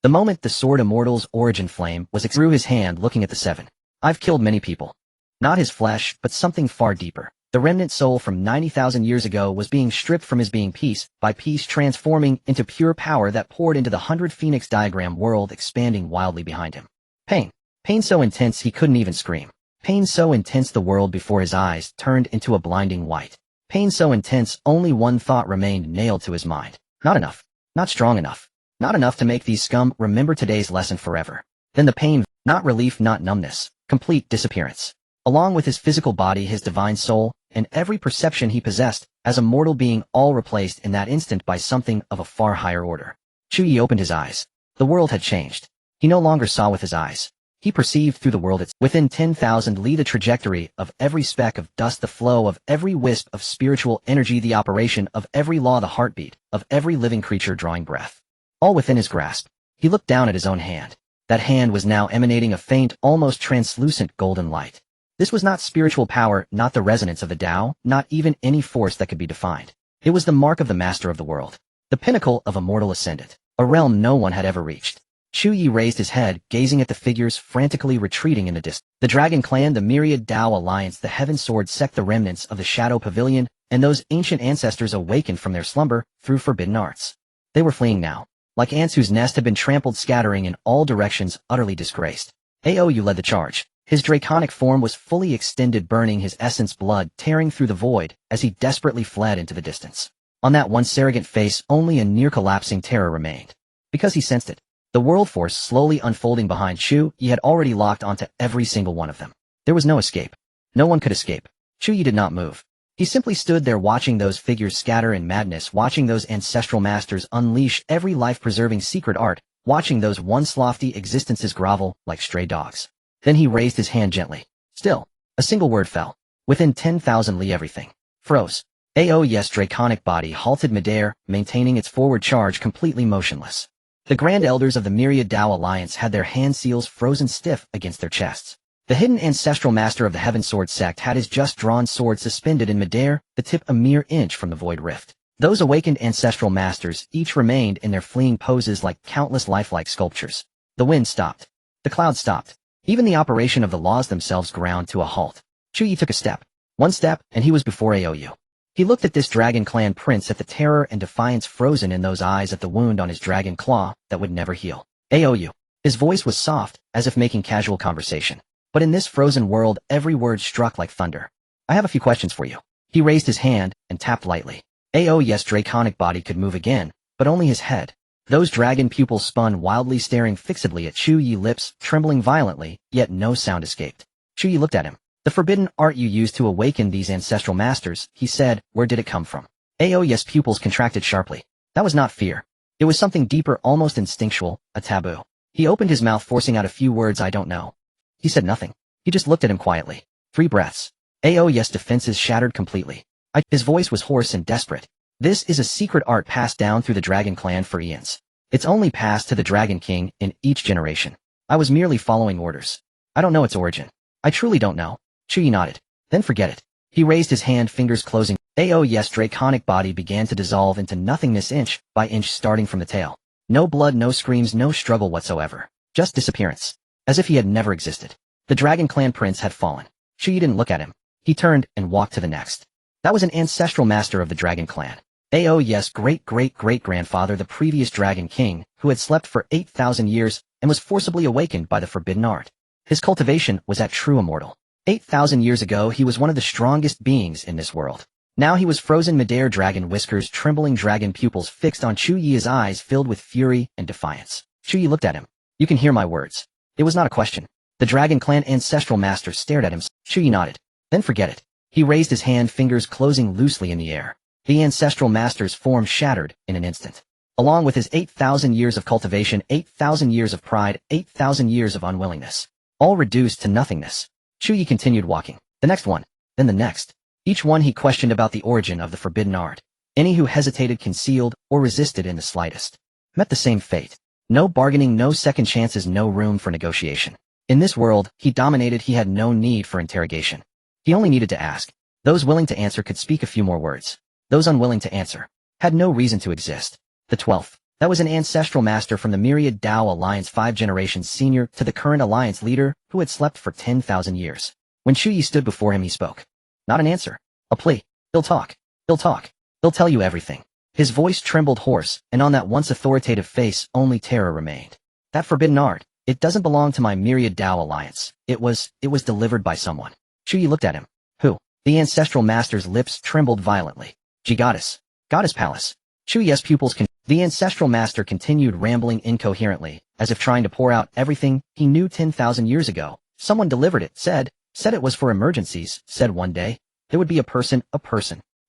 The moment the Sword Immortal's origin flame was through his hand, looking at the 7. I've killed many people. Not his flesh, but something far deeper. The remnant soul from 90,000 years ago was being stripped from his being, piece by piece, transforming into pure power that poured into the 100 Phoenix diagram world, expanding wildly behind him. Pain. Pain so intense he couldn't even scream. Pain so intense the world before his eyes turned into a blinding white. Pain so intense only one thought remained nailed to his mind. Not enough. Not strong enough. Not enough to make these scum remember today's lesson forever. Then the pain, not relief, not numbness, complete disappearance. Along with his physical body, his divine soul, and every perception he possessed, as a mortal being, all replaced in that instant by something of a far higher order. Chu Ye opened his eyes. The world had changed. He no longer saw with his eyes. He perceived through the world itself. Within 10,000 li the trajectory of every speck of dust, the flow of every wisp of spiritual energy, the operation of every law, the heartbeat of every living creature drawing breath. All within his grasp. He looked down at his own hand. That hand was now emanating a faint, almost translucent golden light. This was not spiritual power, not the resonance of the Tao, not even any force that could be defined. It was the mark of the master of the world, the pinnacle of a mortal ascendant, a realm no one had ever reached. Chu Ye raised his head, gazing at the figures frantically retreating in the distance. The Dragon Clan, the Myriad Dao Alliance, the Heaven Sword Sect, the remnants of the Shadow Pavilion, and those ancient ancestors awakened from their slumber through forbidden arts. They were fleeing now, like ants whose nest had been trampled, scattering in all directions, utterly disgraced. Aou led the charge. His draconic form was fully extended, burning his essence, blood tearing through the void as he desperately fled into the distance. On that once arrogant face, only a near-collapsing terror remained. Because he sensed it. The world force slowly unfolding behind Chu Ye had already locked onto every single one of them. There was no escape. No one could escape. Chu Ye did not move. He simply stood there, watching those figures scatter in madness, watching those ancestral masters unleash every life-preserving secret art, watching those once lofty existences grovel like stray dogs. Then he raised his hand gently. Still, a single word fell. Within 10,000 li everything froze. Ao's draconic body halted midair, maintaining its forward charge completely motionless. The Grand Elders of the Myriad Dao Alliance had their hand seals frozen stiff against their chests. The hidden ancestral master of the Heaven Sword Sect had his just-drawn sword suspended in midair, the tip a mere inch from the void rift. Those awakened ancestral masters each remained in their fleeing poses like countless lifelike sculptures. The wind stopped. The clouds stopped. Even the operation of the laws themselves ground to a halt. Chu Ye took a step. One step, and he was before Aou. He looked at this Dragon Clan prince, at the terror and defiance frozen in those eyes, at the wound on his dragon claw that would never heal. Aou. His voice was soft, as if making casual conversation. But in this frozen world, every word struck like thunder. I have a few questions for you. He raised his hand and tapped lightly. Aou's draconic body could move again, but only his head. Those dragon pupils spun wildly, staring fixedly at Chu Ye, lips trembling violently, yet no sound escaped. Chu Ye looked at him. The forbidden art you used to awaken these ancestral masters, he said, where did it come from? Aou's pupils contracted sharply. That was not fear. It was something deeper, almost instinctual, a taboo. He opened his mouth, forcing out a few words. I don't know. He said nothing. He just looked at him quietly. 3 breaths. Aou's defenses shattered completely. His voice was hoarse and desperate. This is a secret art passed down through the Dragon Clan for eons. It's only passed to the Dragon King in each generation. I was merely following orders. I don't know its origin. I truly don't know. Chu Ye nodded. Then forget it. He raised his hand, fingers closing. Aou's draconic body began to dissolve into nothingness, inch by inch, starting from the tail. No blood, no screams, no struggle whatsoever. Just disappearance. As if he had never existed. The Dragon Clan prince had fallen. Chu Ye didn't look at him. He turned and walked to the next. That was an ancestral master of the Dragon Clan. Aou's great-great-great-grandfather, the previous Dragon King, who had slept for 8,000 years and was forcibly awakened by the forbidden art. His cultivation was at true immortal. 8,000 years ago, he was one of the strongest beings in this world. Now he was frozen midair, dragon whiskers, trembling dragon pupils fixed on Chu Ye's eyes filled with fury and defiance. Chu Ye looked at him. You can hear my words. It was not a question. The Dragon Clan ancestral master stared at him. Chu Ye nodded. Then forget it. He raised his hand, fingers closing loosely in the air. The ancestral master's form shattered in an instant. Along with his 8,000 years of cultivation, 8,000 years of pride, 8,000 years of unwillingness. All reduced to nothingness. Chu Ye continued walking. The next one. Then the next. Each one he questioned about the origin of the forbidden art. Any who hesitated, concealed, or resisted in the slightest met the same fate. No bargaining, no second chances, no room for negotiation. In this world, he dominated. He had no need for interrogation. He only needed to ask. Those willing to answer could speak a few more words. Those unwilling to answer had no reason to exist. The 12th. That was an ancestral master from the Myriad Dao Alliance, 5 generations senior to the current alliance leader, who had slept for 10,000 years. When Chu Ye stood before him, he spoke. Not an answer. A plea. He'll talk. He'll talk. He'll tell you everything. His voice trembled hoarse, and on that once authoritative face only terror remained. That forbidden art, it doesn't belong to my Myriad Dao Alliance. It was delivered by someone. Chu Ye looked at him. Who? The ancestral master's lips trembled violently. Goddess. Goddess Palace. Chu Ye's pupils The ancestral master continued rambling incoherently, as if trying to pour out everything he knew 10,000 years ago. Someone delivered it, said it was for emergencies, said one day there would be a person.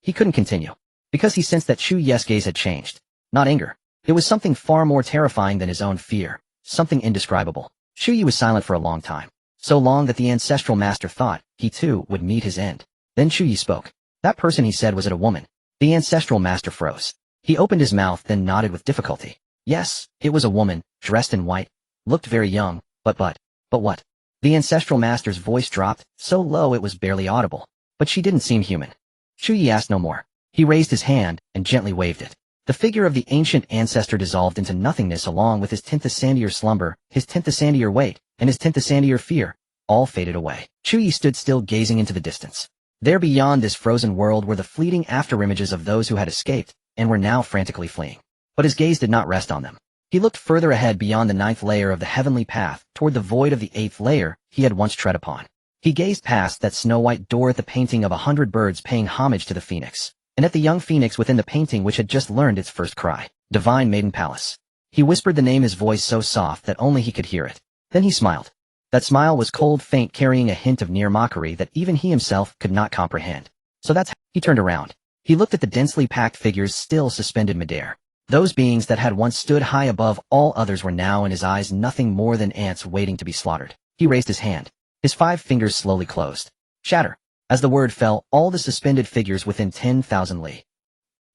He couldn't continue. Because he sensed that Chu Ye's gaze had changed. Not anger. It was something far more terrifying than his own fear. Something indescribable. Chu Ye was silent for a long time. So long that the ancestral master thought he too would meet his end. Then Chu Ye spoke. That person, he said, was it a woman? The ancestral master froze. He opened his mouth, then nodded with difficulty. Yes, it was a woman, dressed in white, looked very young, but what? The ancestral master's voice dropped, so low it was barely audible. But she didn't seem human. Chu Ye asked no more. He raised his hand and gently waved it. The figure of the ancient ancestor dissolved into nothingness along with his 10th sandier slumber, his 10th sandier weight, and his 10th sandier fear, all faded away. Chu Ye stood still gazing into the distance. There beyond this frozen world were the fleeting afterimages of those who had escaped, and were now frantically fleeing. But his gaze did not rest on them. He looked further ahead beyond the 9th layer of the heavenly path, toward the void of the 8th layer he had once tread upon. He gazed past that snow-white door at the painting of 100 birds paying homage to the phoenix, and at the young phoenix within the painting which had just learned its first cry, Divine Maiden Palace. He whispered the name, his voice so soft that only he could hear it. Then he smiled. That smile was cold, faint, carrying a hint of near mockery that even he himself could not comprehend. So that's how he turned around. He looked at the densely packed figures still suspended midair. Those beings that had once stood high above all others were now in his eyes nothing more than ants waiting to be slaughtered. He raised his hand. His 5 fingers slowly closed. Shatter. As the word fell, all the suspended figures within 10,000 li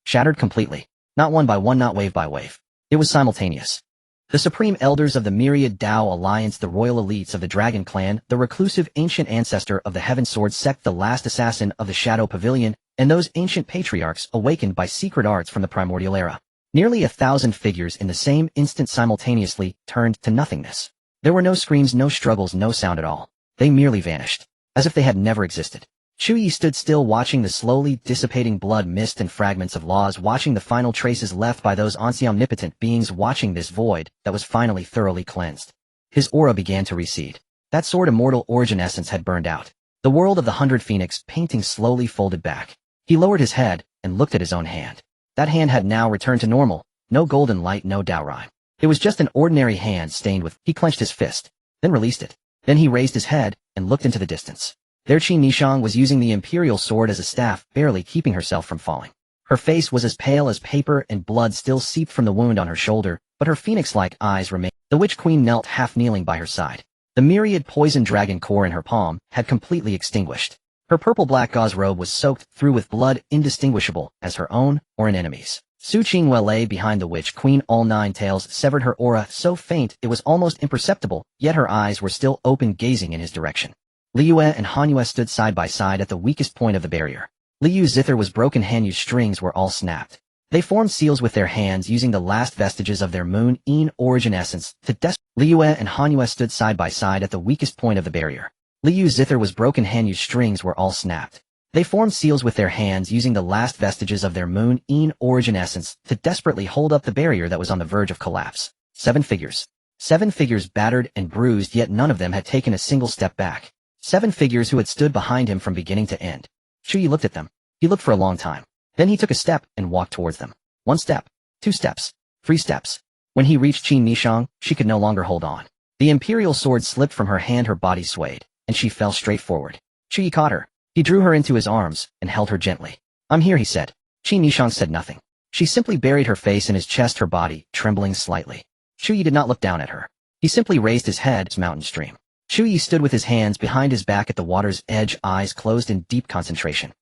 shattered completely. Not one by one, not wave by wave. It was simultaneous. The supreme elders of the myriad Dao Alliance, the royal elites of the Dragon Clan, the reclusive ancient ancestor of the Heaven Sword Sect, the last assassin of the Shadow Pavilion, and those ancient patriarchs awakened by secret arts from the primordial era. Nearly 1,000 figures in the same instant simultaneously turned to nothingness. There were no screams, no struggles, no sound at all. They merely vanished, as if they had never existed. Chu Ye stood still watching the slowly dissipating blood mist and fragments of laws, watching the final traces left by those ancient omnipotent beings, watching this void that was finally thoroughly cleansed. His aura began to recede. That sword immortal origin essence had burned out. The world of the 100 Phoenix painting slowly folded back. He lowered his head and looked at his own hand. That hand had now returned to normal. No golden light, no Dao rhyme. It was just an ordinary hand stained with... He clenched his fist, then released it. Then he raised his head and looked into the distance. There Qin Nishang was using the imperial sword as a staff, barely keeping herself from falling. Her face was as pale as paper and blood still seeped from the wound on her shoulder, but her phoenix-like eyes remained. The witch queen knelt half kneeling by her side. The myriad poison dragon core in her palm had completely extinguished. Her purple-black gauze robe was soaked through with blood indistinguishable as her own or an enemy's. Su Qingwei lay behind the witch queen, all 9 tails severed, her aura so faint it was almost imperceptible, yet her eyes were still open, gazing in his direction. Liyue and Hanyue stood side by side at the weakest point of the barrier. Liyu's zither was broken, Hanyu's strings were all snapped. They formed seals with their hands using the last vestiges of their moon-in origin essence to Liyue and Hanyue stood side by side at the weakest point of the barrier. Liyu's zither was broken, Hanyu's strings were all snapped. They formed seals with their hands using the last vestiges of their moon-in origin essence to desperately hold up the barrier that was on the verge of collapse. 7 figures. 7 figures battered and bruised, yet none of them had taken a single step back. 7 figures who had stood behind him from beginning to end. Chu Ye looked at them. He looked for a long time. Then he took a step and walked towards them. 1 step. 2 steps. 3 steps. When he reached Qin Nishang, she could no longer hold on. The imperial sword slipped from her hand, her body swayed, and she fell straight forward. Chu Ye caught her. He drew her into his arms and held her gently. I'm here, he said. Qin Nishang said nothing. She simply buried her face in his chest, her body trembling slightly. Chu Ye did not look down at her. He simply raised his head to mountain stream. Chu Ye stood with his hands behind his back at the water's edge, eyes closed in deep concentration.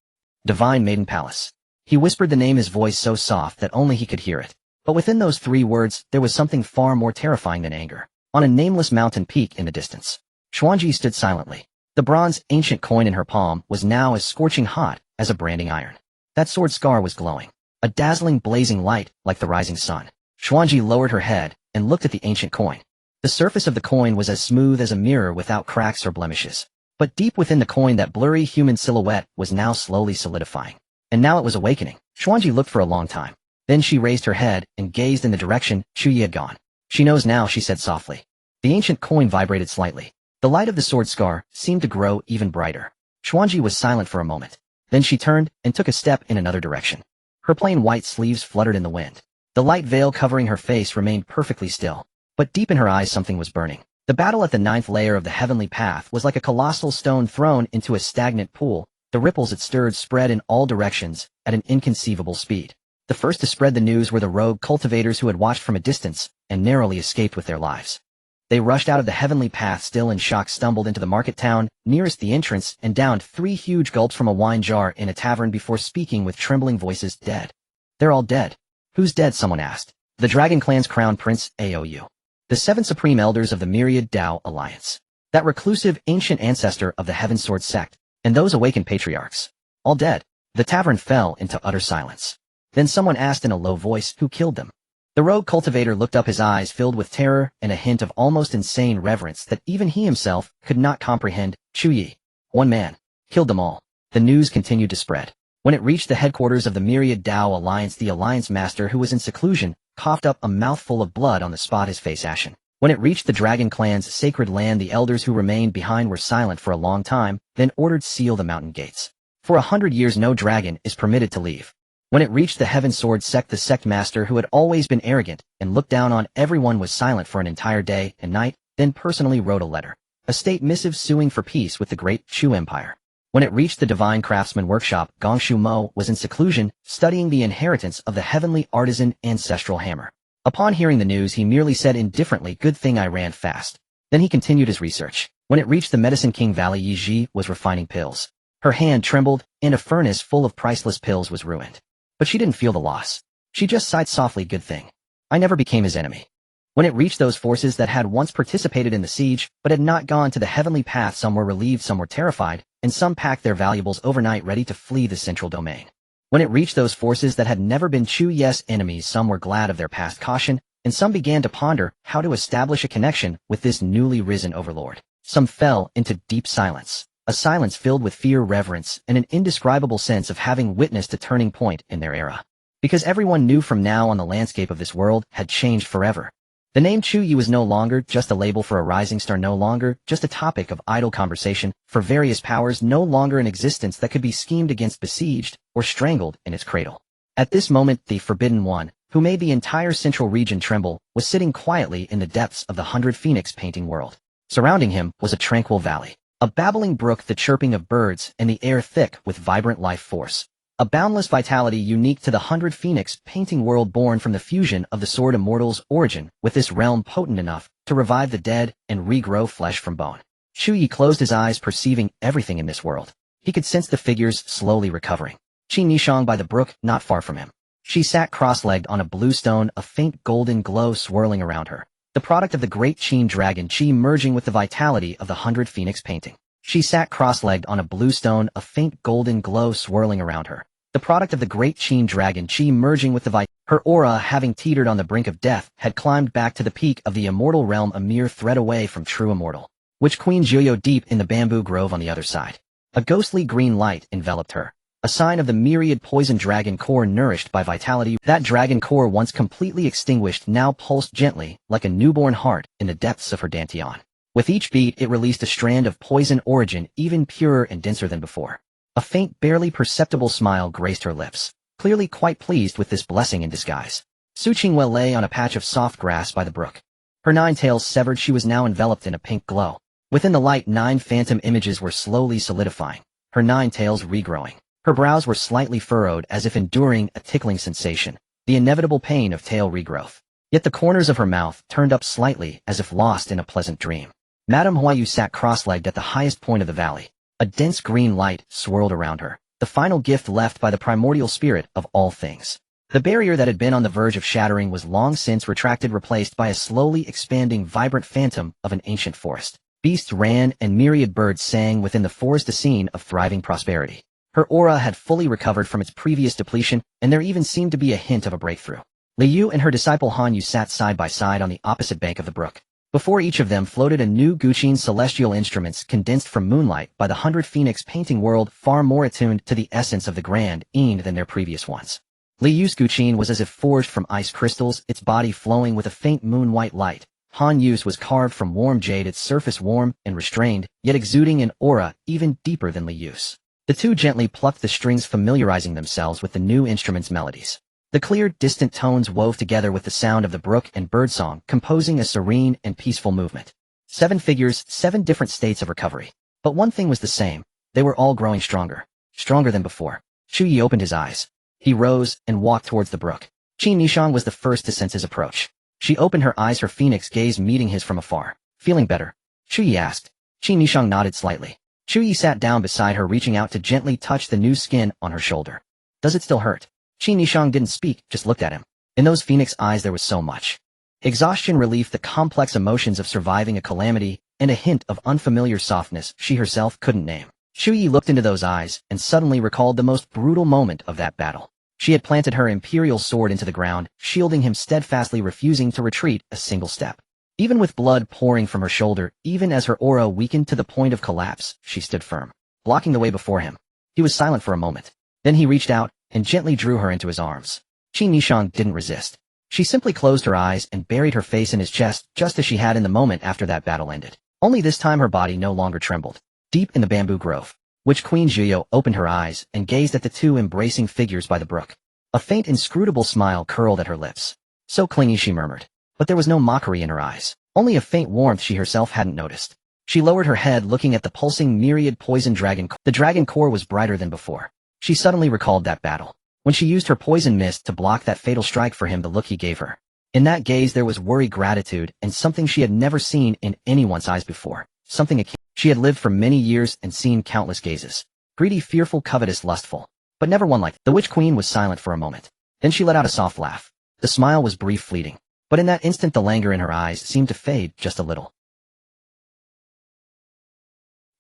Divine Maiden Palace. He whispered the name, his voice so soft that only he could hear it. But within those 3 words, there was something far more terrifying than anger. On a nameless mountain peak in the distance, Xuanzhen stood silently. The bronze ancient coin in her palm was now as scorching hot as a branding iron. That sword scar was glowing, a dazzling blazing light like the rising sun. Xuanzhen lowered her head and looked at the ancient coin. The surface of the coin was as smooth as a mirror without cracks or blemishes. But deep within the coin, that blurry human silhouette was now slowly solidifying. And now it was awakening. Xuanzhen looked for a long time. Then she raised her head and gazed in the direction Chu Ye had gone. She knows now, she said softly. The ancient coin vibrated slightly. The light of the sword scar seemed to grow even brighter. Xuanzhen was silent for a moment. Then she turned and took a step in another direction. Her plain white sleeves fluttered in the wind. The light veil covering her face remained perfectly still. But deep in her eyes something was burning. The battle at the 9th layer of the heavenly path was like a colossal stone thrown into a stagnant pool. The ripples it stirred spread in all directions at an inconceivable speed. The first to spread the news were the rogue cultivators who had watched from a distance and narrowly escaped with their lives. They rushed out of the heavenly path still in shock, stumbled into the market town nearest the entrance, and downed 3 huge gulps from a wine jar in a tavern before speaking with trembling voices. Dead. They're all dead. Who's dead? Someone asked. The Dragon Clan's crown prince, AOU. The 7 supreme elders of the myriad Dao Alliance. That reclusive, ancient ancestor of the Heaven Sword Sect, and those awakened patriarchs. All dead. The tavern fell into utter silence. Then someone asked in a low voice who killed them. The rogue cultivator looked up, his eyes filled with terror and a hint of almost insane reverence that even he himself could not comprehend. Chu Ye. One man. Killed them all. The news continued to spread. When it reached the headquarters of the Myriad Dao Alliance, the Alliance Master, who was in seclusion, coughed up a mouthful of blood on the spot, his face ashen. When it reached the Dragon Clan's sacred land, the elders who remained behind were silent for a long time, then ordered seal the mountain gates. For 100 years no dragon is permitted to leave. When it reached the Heaven Sword Sect, the sect master, who had always been arrogant and looked down on everyone, was silent for an entire day and night, then personally wrote a letter. A state missive suing for peace with the great Chu Empire. When it reached the Divine Craftsman Workshop, Gongshu Mo was in seclusion, studying the inheritance of the heavenly artisan ancestral hammer. Upon hearing the news, he merely said indifferently, "Good thing I ran fast." Then he continued his research. When it reached the Medicine King Valley, Yi Ji was refining pills. Her hand trembled, and a furnace full of priceless pills was ruined. But she didn't feel the loss. She just sighed softly, "Good thing I never became his enemy." When it reached those forces that had once participated in the siege, but had not gone to the heavenly path, some were relieved, some were terrified, and some packed their valuables overnight ready to flee the central domain. When it reached those forces that had never been Chu Ye's enemies, some were glad of their past caution, and some began to ponder how to establish a connection with this newly risen overlord. Some fell into deep silence, a silence filled with fear, reverence, and an indescribable sense of having witnessed a turning point in their era. Because everyone knew from now on the landscape of this world had changed forever. The name Chu Ye was no longer just a label for a rising star, no longer just a topic of idle conversation for various powers, no longer an existence that could be schemed against, besieged, or strangled in its cradle. At this moment, the Forbidden One, who made the entire central region tremble, was sitting quietly in the depths of the 100 Phoenix painting world. Surrounding him was a tranquil valley, a babbling brook, the chirping of birds, and the air thick with vibrant life force. A boundless vitality unique to the 100 Phoenix painting world, born from the fusion of the Sword Immortal's origin with this realm, potent enough to revive the dead and regrow flesh from bone. Chu Ye closed his eyes, perceiving everything in this world. He could sense the figures slowly recovering. Qi Nishang by the brook, not far from him. She sat cross-legged on a blue stone, a faint golden glow swirling around her. The product of the great Qin dragon Qi merging with the vitality of the 100 Phoenix painting. She sat cross-legged on a blue stone, a faint golden glow swirling around her. The product of the great Qin dragon Qi merging with the her aura, having teetered on the brink of death, had climbed back to the peak of the immortal realm, a mere thread away from true immortal. Which Queen Juyo deep in the bamboo grove on the other side. A ghostly green light enveloped her. A sign of the myriad poison dragon core nourished by vitality. That dragon core, once completely extinguished, now pulsed gently, like a newborn heart, in the depths of her dantian. With each beat, it released a strand of poison origin, even purer and denser than before. A faint, barely perceptible smile graced her lips, clearly quite pleased with this blessing in disguise. Su Qingwei lay on a patch of soft grass by the brook. Her 9 tails severed, she was now enveloped in a pink glow. Within the light, 9 phantom images were slowly solidifying, her 9 tails regrowing. Her brows were slightly furrowed, as if enduring a tickling sensation, the inevitable pain of tail regrowth. Yet the corners of her mouth turned up slightly, as if lost in a pleasant dream. Madame Huayu sat cross-legged at the highest point of the valley. A dense green light swirled around her, the final gift left by the primordial spirit of all things. The barrier that had been on the verge of shattering was long since retracted, replaced by a slowly expanding, vibrant phantom of an ancient forest. Beasts ran and myriad birds sang within the forest, a scene of thriving prosperity. Her aura had fully recovered from its previous depletion, and there even seemed to be a hint of a breakthrough. Li Yu and her disciple Han Yu sat side by side on the opposite bank of the brook. Before each of them floated a new Guqin celestial instruments condensed from moonlight by the 100 Phoenix painting world, far more attuned to the essence of the grand Ind than their previous ones. Li Yu's Guqin was as if forged from ice crystals, its body flowing with a faint moon-white light. Han Yu's was carved from warm jade, its surface warm and restrained, yet exuding an aura even deeper than Li Yu's. The two gently plucked the strings, familiarizing themselves with the new instrument's melodies. The clear, distant tones wove together with the sound of the brook and birdsong, composing a serene and peaceful movement. 7 figures, 7 different states of recovery. But one thing was the same. They were all growing stronger. Stronger than before. Chu Ye opened his eyes. He rose and walked towards the brook. Qi Nishang was the first to sense his approach. She opened her eyes, her phoenix gaze meeting his from afar. Feeling better? Chu Ye asked. Qi Nishang nodded slightly. Chu Ye sat down beside her, reaching out to gently touch the new skin on her shoulder. Does it still hurt? Qi Nishang didn't speak, just looked at him. In those phoenix eyes there was so much exhaustion, relief, the complex emotions of surviving a calamity, and a hint of unfamiliar softness she herself couldn't name. Chu Ye looked into those eyes and suddenly recalled the most brutal moment of that battle. She had planted her imperial sword into the ground, shielding him, steadfastly refusing to retreat a single step. Even with blood pouring from her shoulder, even as her aura weakened to the point of collapse, she stood firm, blocking the way before him. He was silent for a moment. Then he reached out and gently drew her into his arms. Qin Nishang didn't resist. She simply closed her eyes and buried her face in his chest, just as she had in the moment after that battle ended. Only this time her body no longer trembled. Deep in the bamboo grove, Witch Queen Chu Ye opened her eyes and gazed at the two embracing figures by the brook. A faint, inscrutable smile curled at her lips. So clingy, she murmured. But there was no mockery in her eyes, only a faint warmth she herself hadn't noticed. She lowered her head, looking at the pulsing myriad poison dragon. The dragon core was brighter than before. She suddenly recalled that battle, when she used her poison mist to block that fatal strike for him. The look he gave her. In that gaze there was worried gratitude and something she had never seen in anyone's eyes before. Something akin. She had lived for many years and seen countless gazes. Greedy, fearful, covetous, lustful. But never one like. The Witch Queen was silent for a moment. Then she let out a soft laugh. The smile was brief, fleeting. But in that instant the languor in her eyes seemed to fade just a little.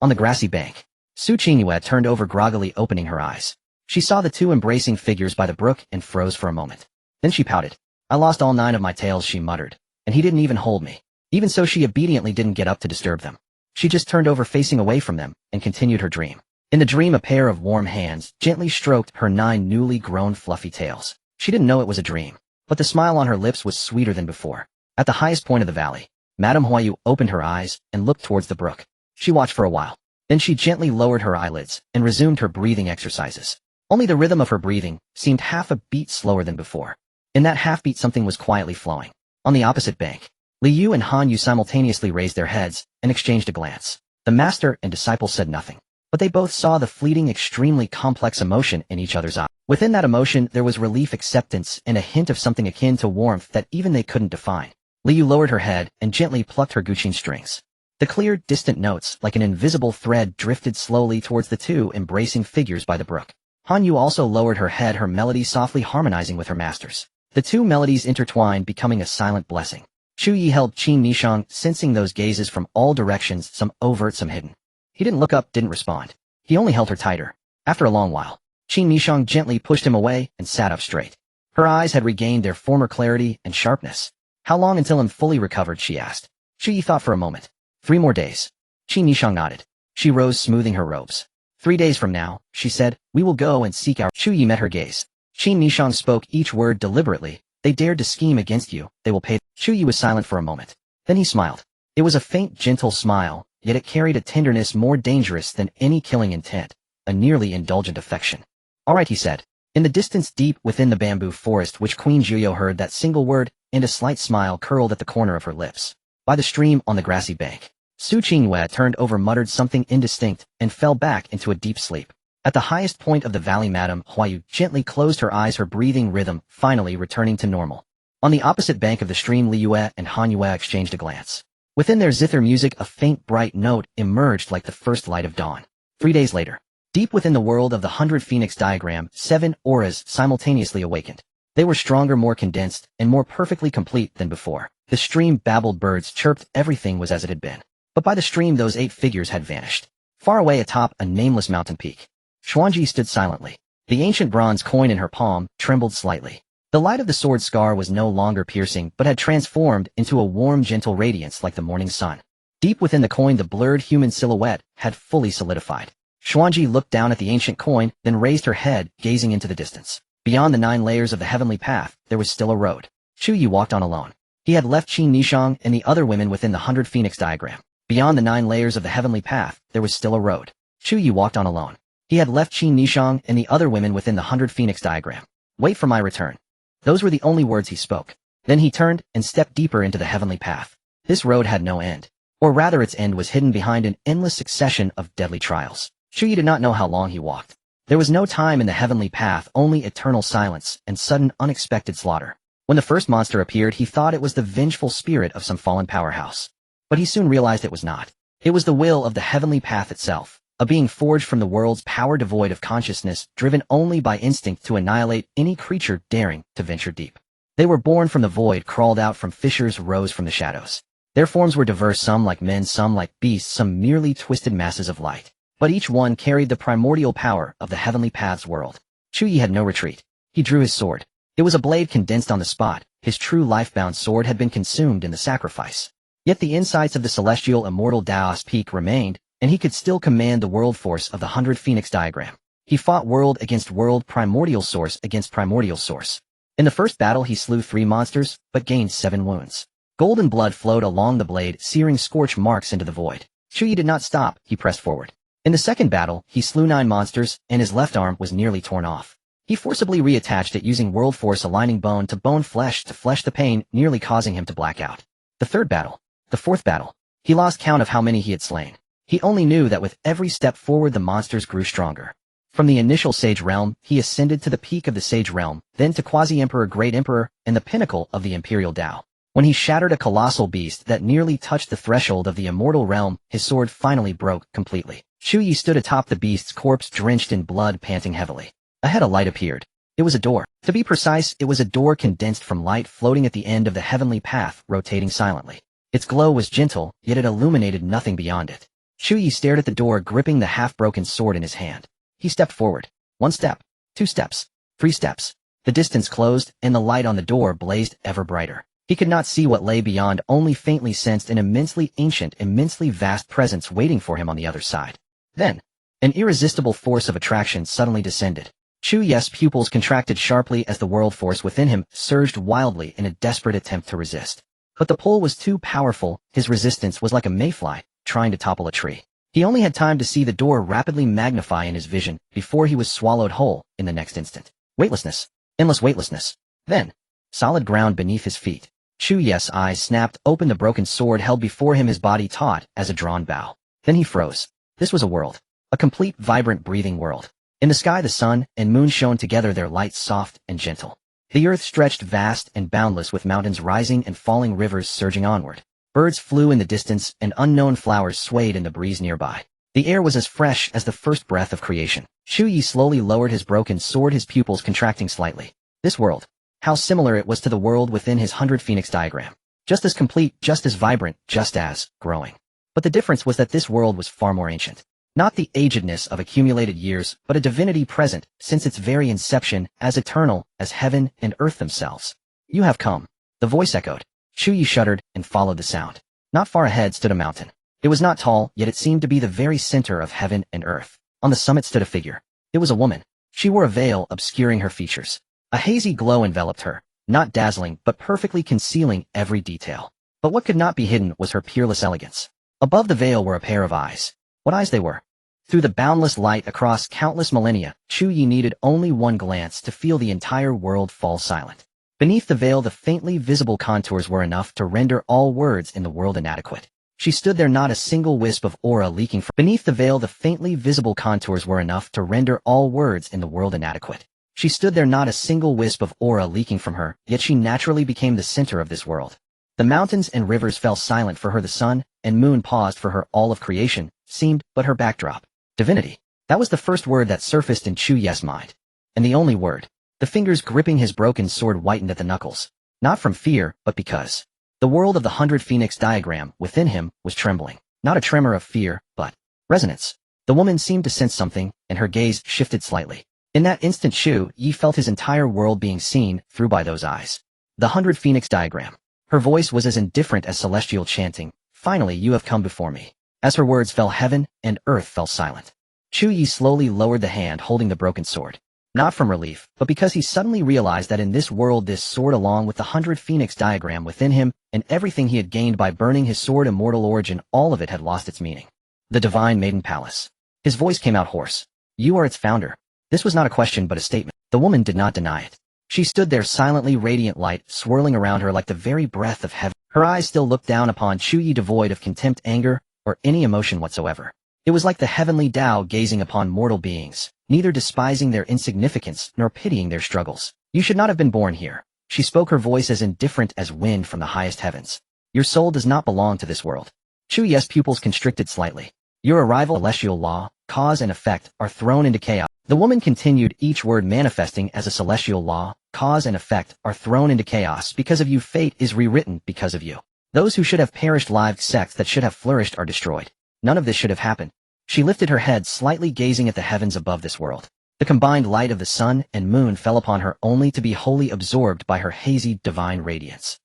On the grassy bank, Su Qingyue turned over groggily, opening her eyes. She saw the two embracing figures by the brook and froze for a moment. Then she pouted. I lost all 9 of my tails, she muttered. And he didn't even hold me. Even so, she obediently didn't get up to disturb them. She just turned over, facing away from them, and continued her dream. In the dream, a pair of warm hands gently stroked her 9 newly grown fluffy tails. She didn't know it was a dream, but the smile on her lips was sweeter than before. At the highest point of the valley, Madame Huayu opened her eyes and looked towards the brook. She watched for a while. Then she gently lowered her eyelids and resumed her breathing exercises. Only the rhythm of her breathing seemed half a beat slower than before. In that half-beat something was quietly flowing. On the opposite bank, Li Yu and Han Yu simultaneously raised their heads and exchanged a glance. The master and disciple said nothing, but they both saw the fleeting, extremely complex emotion in each other's eyes. Within that emotion there was relief, acceptance, and a hint of something akin to warmth that even they couldn't define. Li Yu lowered her head and gently plucked her guqin strings. The clear, distant notes, like an invisible thread, drifted slowly towards the two embracing figures by the brook. Han Yu also lowered her head, her melody softly harmonizing with her master's. The two melodies intertwined, becoming a silent blessing. Chu Ye held Qin Nishang, sensing those gazes from all directions, some overt, some hidden. He didn't look up, didn't respond. He only held her tighter. After a long while, Qin Nishang gently pushed him away and sat up straight. Her eyes had regained their former clarity and sharpness. How long until I'm fully recovered, she asked. Chu Ye thought for a moment. 3 more days. Qin Nishang nodded. She rose, smoothing her robes. 3 days from now, she said, we will go and seek our... Chu Ye met her gaze. Qin Nishang spoke each word deliberately. They dared to scheme against you, they will pay. Chu Ye was silent for a moment. Then he smiled. It was a faint, gentle smile, yet it carried a tenderness more dangerous than any killing intent, a nearly indulgent affection. All right, he said. In the distance, deep within the bamboo forest, which Queen Chu Ye heard that single word, and a slight smile curled at the corner of her lips. By the stream, on the grassy bank, Su Qingyue turned over, muttered something indistinct, and fell back into a deep sleep. At the highest point of the valley, Madame Huayu gently closed her eyes, her breathing rhythm finally returning to normal. On the opposite bank of the stream, Li Yue and Han Yue exchanged a glance. Within their zither music, a faint, bright note emerged like the first light of dawn. 3 days later, deep within the world of the 100 Phoenix diagram, 7 auras simultaneously awakened. They were stronger, more condensed, and more perfectly complete than before. The stream babbled, birds chirped, everything was as it had been. But by the stream those 8 figures had vanished. Far away atop a nameless mountain peak, Xuanzhen stood silently. The ancient bronze coin in her palm trembled slightly. The light of the sword scar was no longer piercing, but had transformed into a warm, gentle radiance like the morning sun. Deep within the coin, the blurred human silhouette had fully solidified. Xuanzhen looked down at the ancient coin, then raised her head, gazing into the distance. Beyond the 9 layers of the heavenly path, there was still a road. Chu Ye walked on alone. He had left Qin Nishang and the other women within the 100 Phoenix diagram. Beyond the 9 layers of the heavenly path, there was still a road. Chu Ye walked on alone. He had left Qin Nishang and the other women within the 100 Phoenix diagram. Wait for my return. Those were the only words he spoke. Then he turned and stepped deeper into the heavenly path. This road had no end. Or rather, its end was hidden behind an endless succession of deadly trials. Chu Ye did not know how long he walked. There was no time in the heavenly path, only eternal silence and sudden, unexpected slaughter. When the first monster appeared, he thought it was the vengeful spirit of some fallen powerhouse. But he soon realized it was not. It was the will of the heavenly path itself. A being forged from the world's power, devoid of consciousness, driven only by instinct to annihilate any creature daring to venture deep. They were born from the void, crawled out from fissures, rose from the shadows. Their forms were diverse, some like men, some like beasts, some merely twisted masses of light. But each one carried the primordial power of the heavenly paths world. Chu Ye had no retreat. He drew his sword. It was a blade condensed on the spot. His true life-bound sword had been consumed in the sacrifice. Yet the insights of the celestial immortal Daos peak remained, and he could still command the world force of the 100 Phoenix diagram. He fought world against world, primordial source against primordial source. In the first battle he slew 3 monsters, but gained 7 wounds. Golden blood flowed along the blade, searing scorch marks into the void. Chu Ye did not stop, he pressed forward. In the second battle, he slew 9 monsters, and his left arm was nearly torn off. He forcibly reattached it using world force, aligning bone to bone, flesh to flesh, the pain nearly causing him to black out. The fourth battle, he lost count of how many he had slain. He only knew that with every step forward the monsters grew stronger. From the initial Sage Realm, he ascended to the peak of the Sage Realm, then to Quasi-Emperor, Great Emperor, and the pinnacle of the Imperial Dao. When he shattered a colossal beast that nearly touched the threshold of the immortal realm, his sword finally broke completely. Chu Ye stood atop the beast's corpse, drenched in blood, panting heavily. Ahead a light appeared. It was a door. To be precise, it was a door condensed from light floating at the end of the heavenly path, rotating silently. Its glow was gentle, yet it illuminated nothing beyond it. Chu Ye stared at the door, gripping the half-broken sword in his hand. He stepped forward. 1 step, 2 steps, 3 steps. The distance closed, and the light on the door blazed ever brighter. He could not see what lay beyond, only faintly sensed an immensely ancient, immensely vast presence waiting for him on the other side. Then, an irresistible force of attraction suddenly descended. Chu Ye's pupils contracted sharply as the world force within him surged wildly in a desperate attempt to resist. But the pull was too powerful. His resistance was like a mayfly trying to topple a tree. He only had time to see the door rapidly magnify in his vision before he was swallowed whole in the next instant. Weightlessness. Endless weightlessness. Then, solid ground beneath his feet. Chu Ye's eyes snapped open, the broken sword held before him, his body taut as a drawn bow. Then he froze. This was a world. A complete, vibrant, breathing world. In the sky the sun and moon shone together, their light soft and gentle. The earth stretched vast and boundless, with mountains rising and falling, rivers surging onward. Birds flew in the distance, and unknown flowers swayed in the breeze nearby. The air was as fresh as the first breath of creation. Chu Ye slowly lowered his broken sword, his pupils contracting slightly. This world. How similar it was to the world within his 100 Phoenix diagram. Just as complete, just as vibrant, just as growing. But the difference was that this world was far more ancient. Not the agedness of accumulated years, but a divinity present since its very inception, as eternal as heaven and earth themselves. You have come. The voice echoed. Chu Ye shuddered and followed the sound. Not far ahead stood a mountain. It was not tall, yet it seemed to be the very center of heaven and earth. On the summit stood a figure. It was a woman. She wore a veil obscuring her features. A hazy glow enveloped her, not dazzling but perfectly concealing every detail. But what could not be hidden was her peerless elegance. Above the veil were a pair of eyes. What eyes they were! Through the boundless light across countless millennia, Chu Ye needed only one glance to feel the entire world fall silent. Beneath the veil, the faintly visible contours were enough to render all words in the world inadequate. She stood there, not a single wisp of aura leaking from beneath the veil. The faintly visible contours were enough to render all words in the world inadequate. She stood there, not a single wisp of aura leaking from her, yet she naturally became the center of this world. The mountains and rivers fell silent for her, the sun and moon paused for her, all of creation seemed but her backdrop. Divinity. That was the first word that surfaced in Chu Ye's mind. And the only word. The fingers gripping his broken sword whitened at the knuckles. Not from fear, but because. The world of the 100 Phoenix diagram within him was trembling. Not a tremor of fear, but resonance. The woman seemed to sense something, and her gaze shifted slightly. In that instant Chu Ye felt his entire world being seen through by those eyes. The 100 Phoenix diagram. Her voice was as indifferent as celestial chanting. Finally you have come before me. As her words fell, heaven and earth fell silent. Chu Ye slowly lowered the hand holding the broken sword. Not from relief, but because he suddenly realized that in this world this sword, along with the 100 Phoenix diagram within him, and everything he had gained by burning his sword immortal origin, all of it had lost its meaning. The Divine Maiden Palace. His voice came out hoarse. You are its founder. This was not a question but a statement. The woman did not deny it. She stood there silently, radiant light swirling around her like the very breath of heaven. Her eyes still looked down upon Chu Ye, devoid of contempt, anger, or any emotion whatsoever. It was like the heavenly Tao gazing upon mortal beings, neither despising their insignificance nor pitying their struggles. You should not have been born here. She spoke, her voice as indifferent as wind from the highest heavens. Your soul does not belong to this world. Chu Ye's pupils constricted slightly. Your arrival, celestial law, cause and effect, are thrown into chaos. The woman continued, each word manifesting as a celestial law, cause and effect, are thrown into chaos because of you. Fate is rewritten because of you. Those who should have perished live sects that should have flourished are destroyed. None of this should have happened. She lifted her head slightly, gazing at the heavens above this world. The combined light of the sun and moon fell upon her, only to be wholly absorbed by her hazy, divine radiance.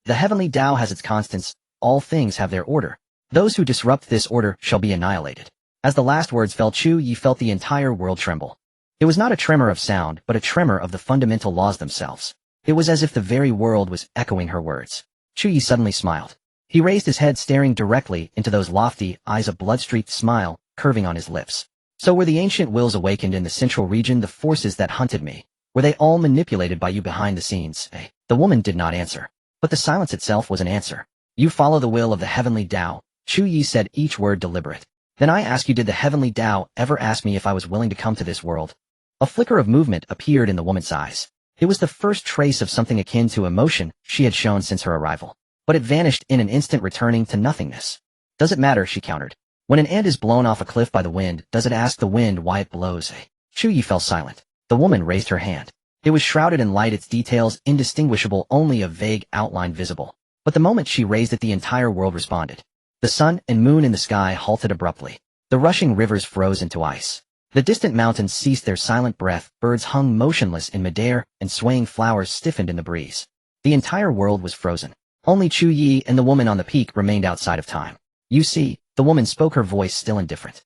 The heavenly Tao has its constants. All things have their order. Those who disrupt this order shall be annihilated. As the last words fell, Chu Ye felt the entire world tremble. It was not a tremor of sound, but a tremor of the fundamental laws themselves. It was as if the very world was echoing her words. Chu Ye suddenly smiled. He raised his head, staring directly into those lofty eyes, a blood-streaked smile curving on his lips. So were the ancient wills awakened in the central region, the forces that hunted me? Were they all manipulated by you behind the scenes? The woman did not answer. But the silence itself was an answer. You follow the will of the heavenly Tao, Chu Ye said, each word deliberate. Then I ask you, did the heavenly Tao ever ask me if I was willing to come to this world? A flicker of movement appeared in the woman's eyes. It was the first trace of something akin to emotion she had shown since her arrival. But it vanished in an instant, returning to nothingness. Does it matter, she countered. When an ant is blown off a cliff by the wind, does it ask the wind why it blows? Chu Ye fell silent. The woman raised her hand. It was shrouded in light, its details indistinguishable, only a vague outline visible. But the moment she raised it, the entire world responded. The sun and moon in the sky halted abruptly. The rushing rivers froze into ice. The distant mountains ceased their silent breath, birds hung motionless in midair, and swaying flowers stiffened in the breeze. The entire world was frozen. Only Chu Ye and the woman on the peak remained outside of time. You see, the woman spoke, her voice still indifferent.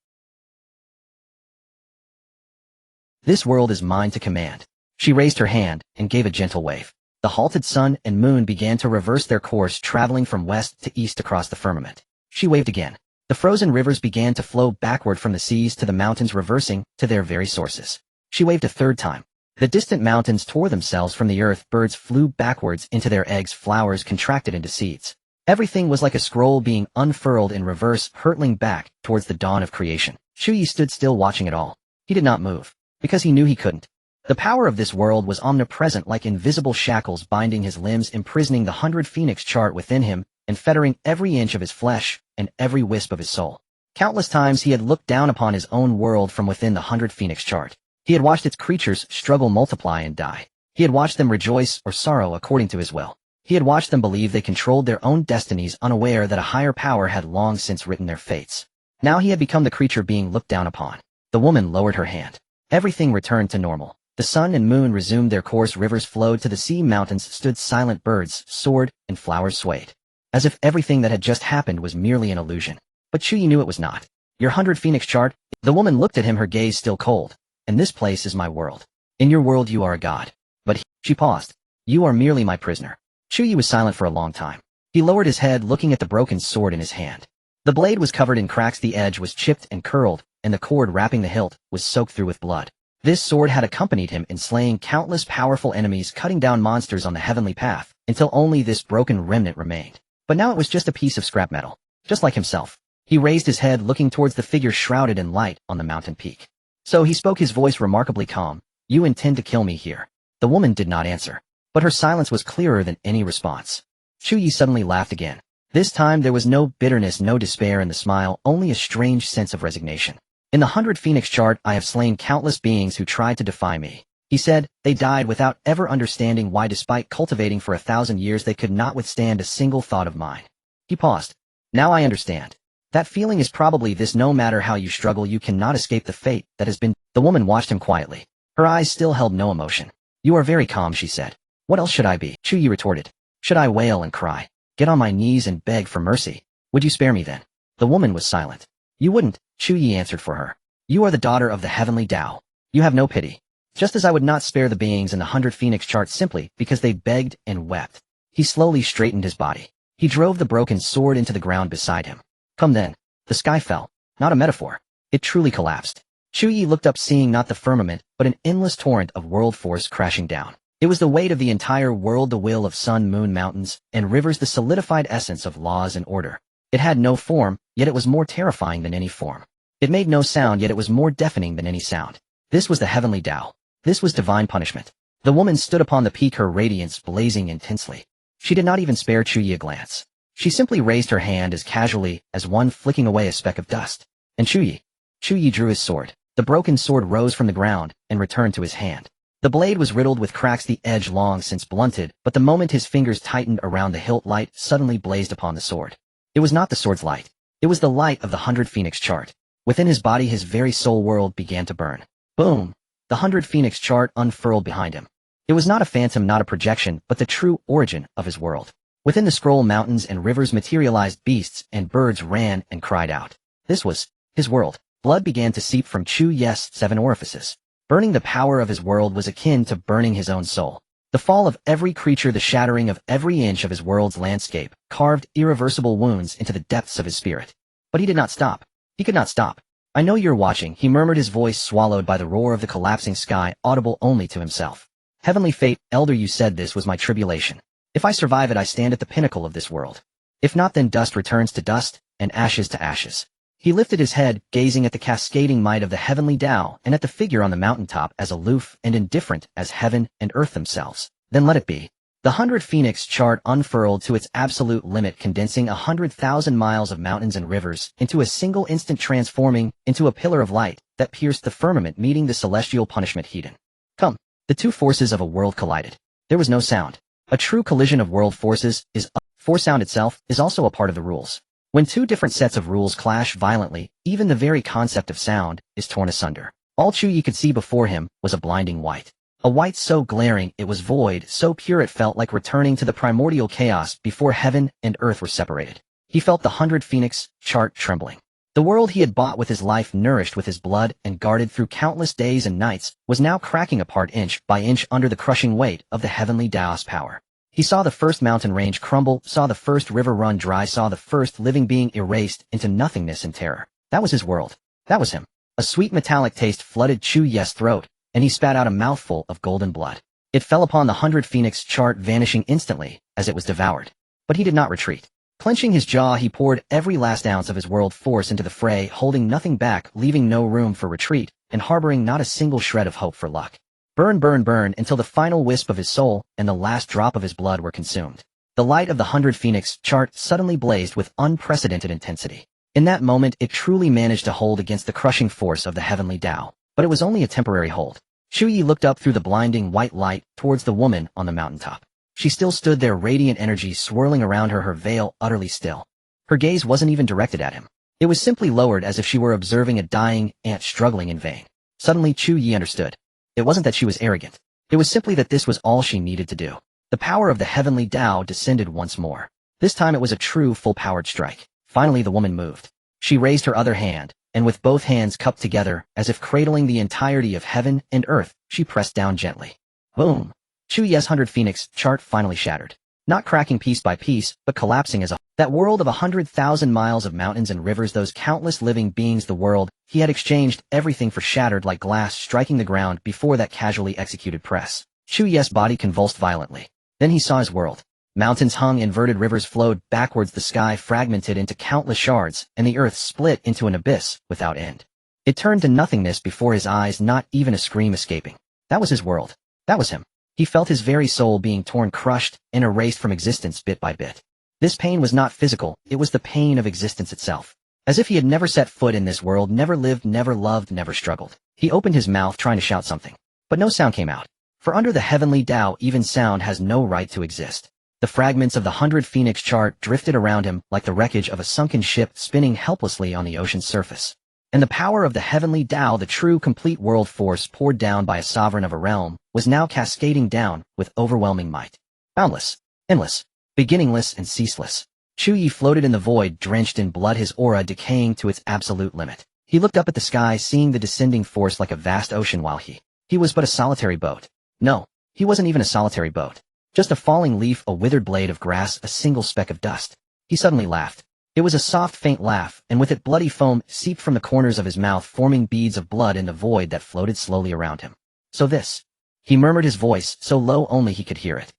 This world is mine to command. She raised her hand and gave a gentle wave. The halted sun and moon began to reverse their course, traveling from west to east across the firmament. She waved again. The frozen rivers began to flow backward from the seas to the mountains, reversing to their very sources. She waved a third time. The distant mountains tore themselves from the earth, birds flew backwards into their eggs, flowers contracted into seeds. Everything was like a scroll being unfurled in reverse, hurtling back towards the dawn of creation. Chu Ye stood still, watching it all. He did not move, because he knew he couldn't. The power of this world was omnipresent, like invisible shackles binding his limbs, imprisoning the 100 phoenix chart within him, and fettering every inch of his flesh and every wisp of his soul. Countless times he had looked down upon his own world from within the 100 phoenix chart. He had watched its creatures struggle, multiply, and die. He had watched them rejoice or sorrow according to his will. He had watched them believe they controlled their own destinies, unaware that a higher power had long since written their fates. Now he had become the creature being looked down upon. The woman lowered her hand. Everything returned to normal. The sun and moon resumed their course, rivers flowed to the sea, mountains stood silent, birds soared, and flowers swayed. As if everything that had just happened was merely an illusion. But Chu Ye knew it was not. Your 100 phoenix chart? The woman looked at him, her gaze still cold. And this place is my world. In your world you are a god. But she paused. You are merely my prisoner. Chu Ye was silent for a long time. He lowered his head, looking at the broken sword in his hand. The blade was covered in cracks, the edge was chipped and curled, and the cord wrapping the hilt was soaked through with blood. This sword had accompanied him in slaying countless powerful enemies, cutting down monsters on the heavenly path, until only this broken remnant remained. But now it was just a piece of scrap metal, just like himself. He raised his head, looking towards the figure shrouded in light on the mountain peak. So he spoke, his voice remarkably calm. You intend to kill me here? The woman did not answer, but her silence was clearer than any response. Chu Ye suddenly laughed again. This time there was no bitterness, no despair in the smile, only a strange sense of resignation. In the 100 phoenix chart, I have slain countless beings who tried to defy me. He said, they died without ever understanding why, despite cultivating for 1,000 years, they could not withstand a single thought of mine. He paused. Now I understand. That feeling is probably this: no matter how you struggle, you cannot escape the fate that has been. The woman watched him quietly. Her eyes still held no emotion. You are very calm, she said. What else should I be? Chu Ye retorted. Should I wail and cry? Get on my knees and beg for mercy? Would you spare me then? The woman was silent. You wouldn't, Chu Ye answered for her. You are the daughter of the heavenly Tao. You have no pity. Just as I would not spare the beings in the 100 phoenix chart simply because they begged and wept. He slowly straightened his body. He drove the broken sword into the ground beside him. Come then. The sky fell. Not a metaphor. It truly collapsed. Chu Ye looked up, seeing not the firmament, but an endless torrent of world force crashing down. It was the weight of the entire world, the will of sun, moon, mountains, and rivers, the solidified essence of laws and order. It had no form, yet it was more terrifying than any form. It made no sound, yet it was more deafening than any sound. This was the heavenly Tao. This was divine punishment. The woman stood upon the peak, her radiance blazing intensely. She did not even spare Chu Ye a glance. She simply raised her hand as casually as one flicking away a speck of dust. And Chu Ye drew his sword. The broken sword rose from the ground and returned to his hand. The blade was riddled with cracks, the edge long since blunted, but the moment his fingers tightened around the hilt, light suddenly blazed upon the sword. It was not the sword's light. It was the light of the 100 Phoenix chart. Within his body, his very soul world began to burn. Boom! The 100 Phoenix chart unfurled behind him. It was not a phantom, not a projection, but the true origin of his world. Within the scroll, mountains and rivers materialized, beasts and birds ran and cried out. This was his world. Blood began to seep from Chu Ye's 7 orifices. Burning the power of his world was akin to burning his own soul. The fall of every creature, the shattering of every inch of his world's landscape, carved irreversible wounds into the depths of his spirit. But he did not stop. He could not stop. I know you're watching, he murmured, his voice swallowed by the roar of the collapsing sky, audible only to himself. Heavenly fate, elder, you said this was my tribulation. If I survive it, I stand at the pinnacle of this world. If not, then dust returns to dust, and ashes to ashes. He lifted his head, gazing at the cascading might of the heavenly Dao and at the figure on the mountaintop as aloof and indifferent as heaven and earth themselves. Then let it be. The 100 Phoenix chart unfurled to its absolute limit, condensing 100,000 miles of mountains and rivers into a single instant, transforming into a pillar of light that pierced the firmament, meeting the celestial punishment heathen. Come. The two forces of a world collided. There was no sound. A true collision of world forces is for sound itself is also a part of the rules. When two different sets of rules clash violently, even the very concept of sound is torn asunder. All Chu Ye could see before him was a blinding white. A white so glaring it was void, so pure it felt like returning to the primordial chaos before heaven and earth were separated. He felt the 100 Phoenix chart trembling. The world he had bought with his life, nourished with his blood, and guarded through countless days and nights, was now cracking apart inch by inch under the crushing weight of the heavenly Dao's power. He saw the first mountain range crumble, saw the first river run dry, saw the first living being erased into nothingness and terror. That was his world. That was him. A sweet metallic taste flooded Chu Ye's throat, and he spat out a mouthful of golden blood. It fell upon the 100 Phoenix chart, vanishing instantly as it was devoured. But he did not retreat. Clenching his jaw, he poured every last ounce of his world force into the fray, holding nothing back, leaving no room for retreat, and harboring not a single shred of hope for luck. Burn, burn, burn, until the final wisp of his soul and the last drop of his blood were consumed. The light of the 100 Phoenix chart suddenly blazed with unprecedented intensity. In that moment, it truly managed to hold against the crushing force of the heavenly Dao. But it was only a temporary hold. Chu Ye looked up through the blinding white light towards the woman on the mountaintop. She still stood there, radiant energy swirling around her, her veil utterly still. Her gaze wasn't even directed at him. It was simply lowered, as if she were observing a dying ant struggling in vain. Suddenly Chu Ye understood. It wasn't that she was arrogant. It was simply that this was all she needed to do. The power of the heavenly Dao descended once more. This time it was a true full-powered strike. Finally the woman moved. She raised her other hand, and with both hands cupped together, as if cradling the entirety of heaven and earth, she pressed down gently. Boom! Chu Ye's 100 Phoenix chart finally shattered. Not cracking piece by piece, but collapsing as a that world of 100,000 miles of mountains and rivers, those countless living beings, the world he had exchanged everything for, shattered like glass striking the ground before that casually executed press. Chu Ye's body convulsed violently. Then he saw his world. Mountains hung inverted, rivers flowed backwards, the sky fragmented into countless shards, and the earth split into an abyss without end. It turned to nothingness before his eyes, not even a scream escaping. That was his world. That was him. He felt his very soul being torn, crushed, and erased from existence bit by bit. This pain was not physical, it was the pain of existence itself. As if he had never set foot in this world, never lived, never loved, never struggled. He opened his mouth trying to shout something. But no sound came out. For under the heavenly Dao, even sound has no right to exist. The fragments of the 100 Phoenix chart drifted around him like the wreckage of a sunken ship spinning helplessly on the ocean's surface. And the power of the heavenly Dao, the true complete world force poured down by a sovereign of a realm, was now cascading down with overwhelming might. Boundless, endless, beginningless and ceaseless. Chu Ye floated in the void, drenched in blood, his aura decaying to its absolute limit. He looked up at the sky, seeing the descending force like a vast ocean, while he was but a solitary boat. No, he wasn't even a solitary boat. Just a falling leaf, a withered blade of grass, a single speck of dust. He suddenly laughed. It was a soft, faint laugh, and with it bloody foam seeped from the corners of his mouth, forming beads of blood in the void that floated slowly around him. So this, he murmured, his voice so low only he could hear it,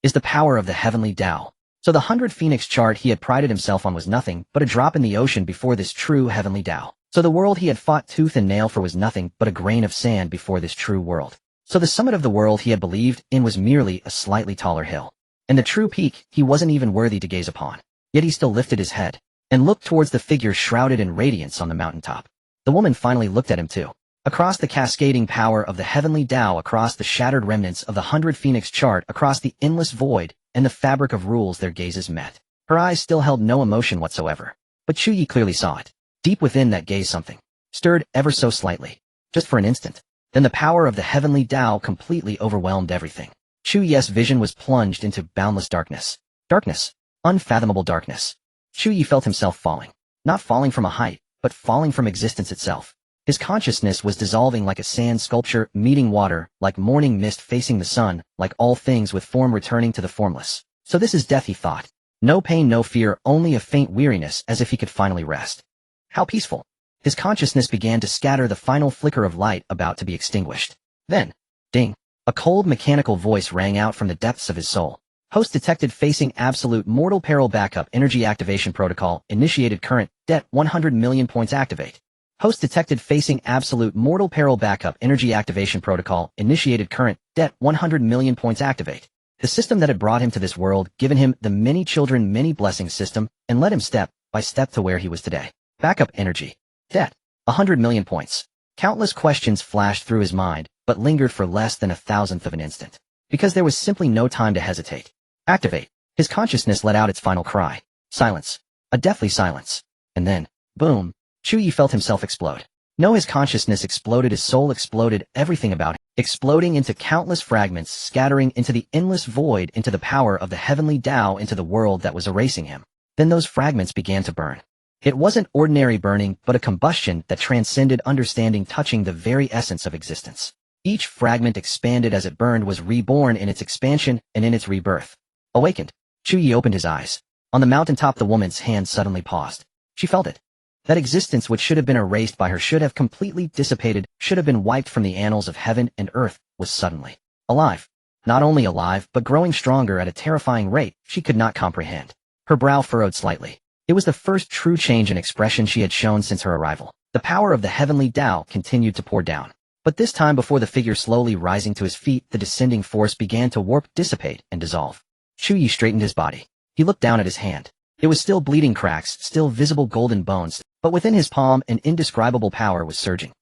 is the power of the heavenly Dao. So the 100 Phoenix chart he had prided himself on was nothing but a drop in the ocean before this true heavenly Dao. So the world he had fought tooth and nail for was nothing but a grain of sand before this true world. So the summit of the world he had believed in was merely a slightly taller hill. And the true peak he wasn't even worthy to gaze upon. Yet he still lifted his head and looked towards the figure shrouded in radiance on the mountaintop. The woman finally looked at him too. Across the cascading power of the heavenly Tao, across the shattered remnants of the 100 Phoenix chart, across the endless void and the fabric of rules, their gazes met. Her eyes still held no emotion whatsoever. But Chu Ye clearly saw it. Deep within that gaze something stirred ever so slightly. Just for an instant. Then the power of the heavenly Tao completely overwhelmed everything. Chu Ye's vision was plunged into boundless darkness. Darkness. Unfathomable darkness. Chu Ye felt himself falling. Not falling from a height, but falling from existence itself. His consciousness was dissolving like a sand sculpture meeting water, like morning mist facing the sun, like all things with form returning to the formless. So this is death, he thought. No pain, no fear, only a faint weariness, as if he could finally rest. How peaceful. His consciousness began to scatter, the final flicker of light about to be extinguished. Then, ding, a cold mechanical voice rang out from the depths of his soul. Host detected, facing absolute mortal peril. Backup energy activation protocol initiated. Current debt 100 million points. Activate. Host detected, facing absolute mortal peril. Backup energy activation protocol initiated. Current debt 100 million points. Activate. The system that had brought him to this world, given him the many children, many blessings system, and led him step by step to where he was today. Backup energy. Debt. 100 million points. Countless questions flashed through his mind, but lingered for less than 1,000th of an instant. Because there was simply no time to hesitate. Activate. His consciousness let out its final cry. Silence. A deathly silence. And then, boom, Chu Ye felt himself explode. No, his consciousness exploded, his soul exploded, everything about him, exploding into countless fragments, scattering into the endless void, into the power of the heavenly Tao, into the world that was erasing him. Then those fragments began to burn. It wasn't ordinary burning, but a combustion that transcended understanding, touching the very essence of existence. Each fragment expanded as it burned, was reborn in its expansion and in its rebirth. Awakened, Chu Ye opened his eyes. On the mountaintop, the woman's hand suddenly paused. She felt it. That existence which should have been erased by her, should have completely dissipated, should have been wiped from the annals of heaven and earth, was suddenly alive. Not only alive, but growing stronger at a terrifying rate she could not comprehend. Her brow furrowed slightly. It was the first true change in expression she had shown since her arrival. The power of the heavenly Tao continued to pour down. But this time, before the figure slowly rising to his feet, the descending force began to warp, dissipate, and dissolve. Chu Ye straightened his body. He looked down at his hand. It was still bleeding, cracks, still visible golden bones, but within his palm an indescribable power was surging.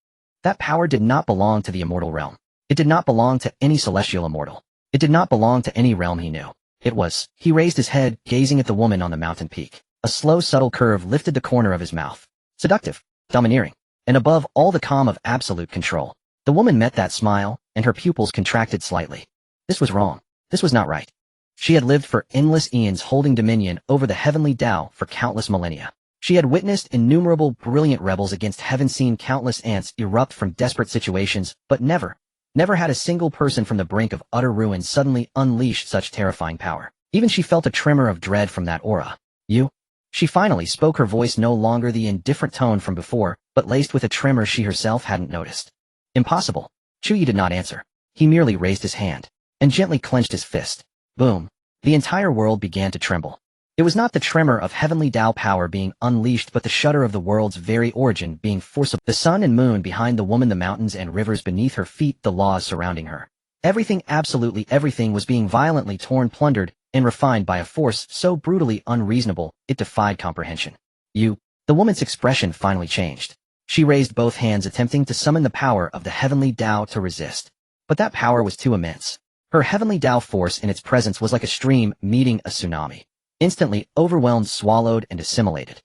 That power did not belong to the immortal realm. It did not belong to any celestial immortal. It did not belong to any realm he knew. It was. He raised his head, gazing at the woman on the mountain peak. A slow, subtle curve lifted the corner of his mouth. Seductive, domineering, and above all, the calm of absolute control. The woman met that smile, and her pupils contracted slightly. This was wrong. This was not right. She had lived for endless eons, holding dominion over the heavenly Tao for countless millennia. She had witnessed innumerable brilliant rebels against heaven, seen countless ants erupt from desperate situations, but never had a single person from the brink of utter ruin suddenly unleash such terrifying power. Even she felt a tremor of dread from that aura. You? She finally spoke, her voice no longer the indifferent tone from before, but laced with a tremor she herself hadn't noticed. Impossible. Chu Ye did not answer. He merely raised his hand and gently clenched his fist. Boom. The entire world began to tremble. It was not the tremor of heavenly Tao power being unleashed, but the shudder of the world's very origin being forcible. The sun and moon behind the woman, the mountains and rivers beneath her feet, the laws surrounding her. Everything, absolutely everything, was being violently torn, plundered, and refined by a force so brutally unreasonable, it defied comprehension. You. The woman's expression finally changed. She raised both hands, attempting to summon the power of the heavenly Tao to resist. But that power was too immense. Her heavenly Tao force in its presence was like a stream meeting a tsunami. Instantly overwhelmed, swallowed, and assimilated.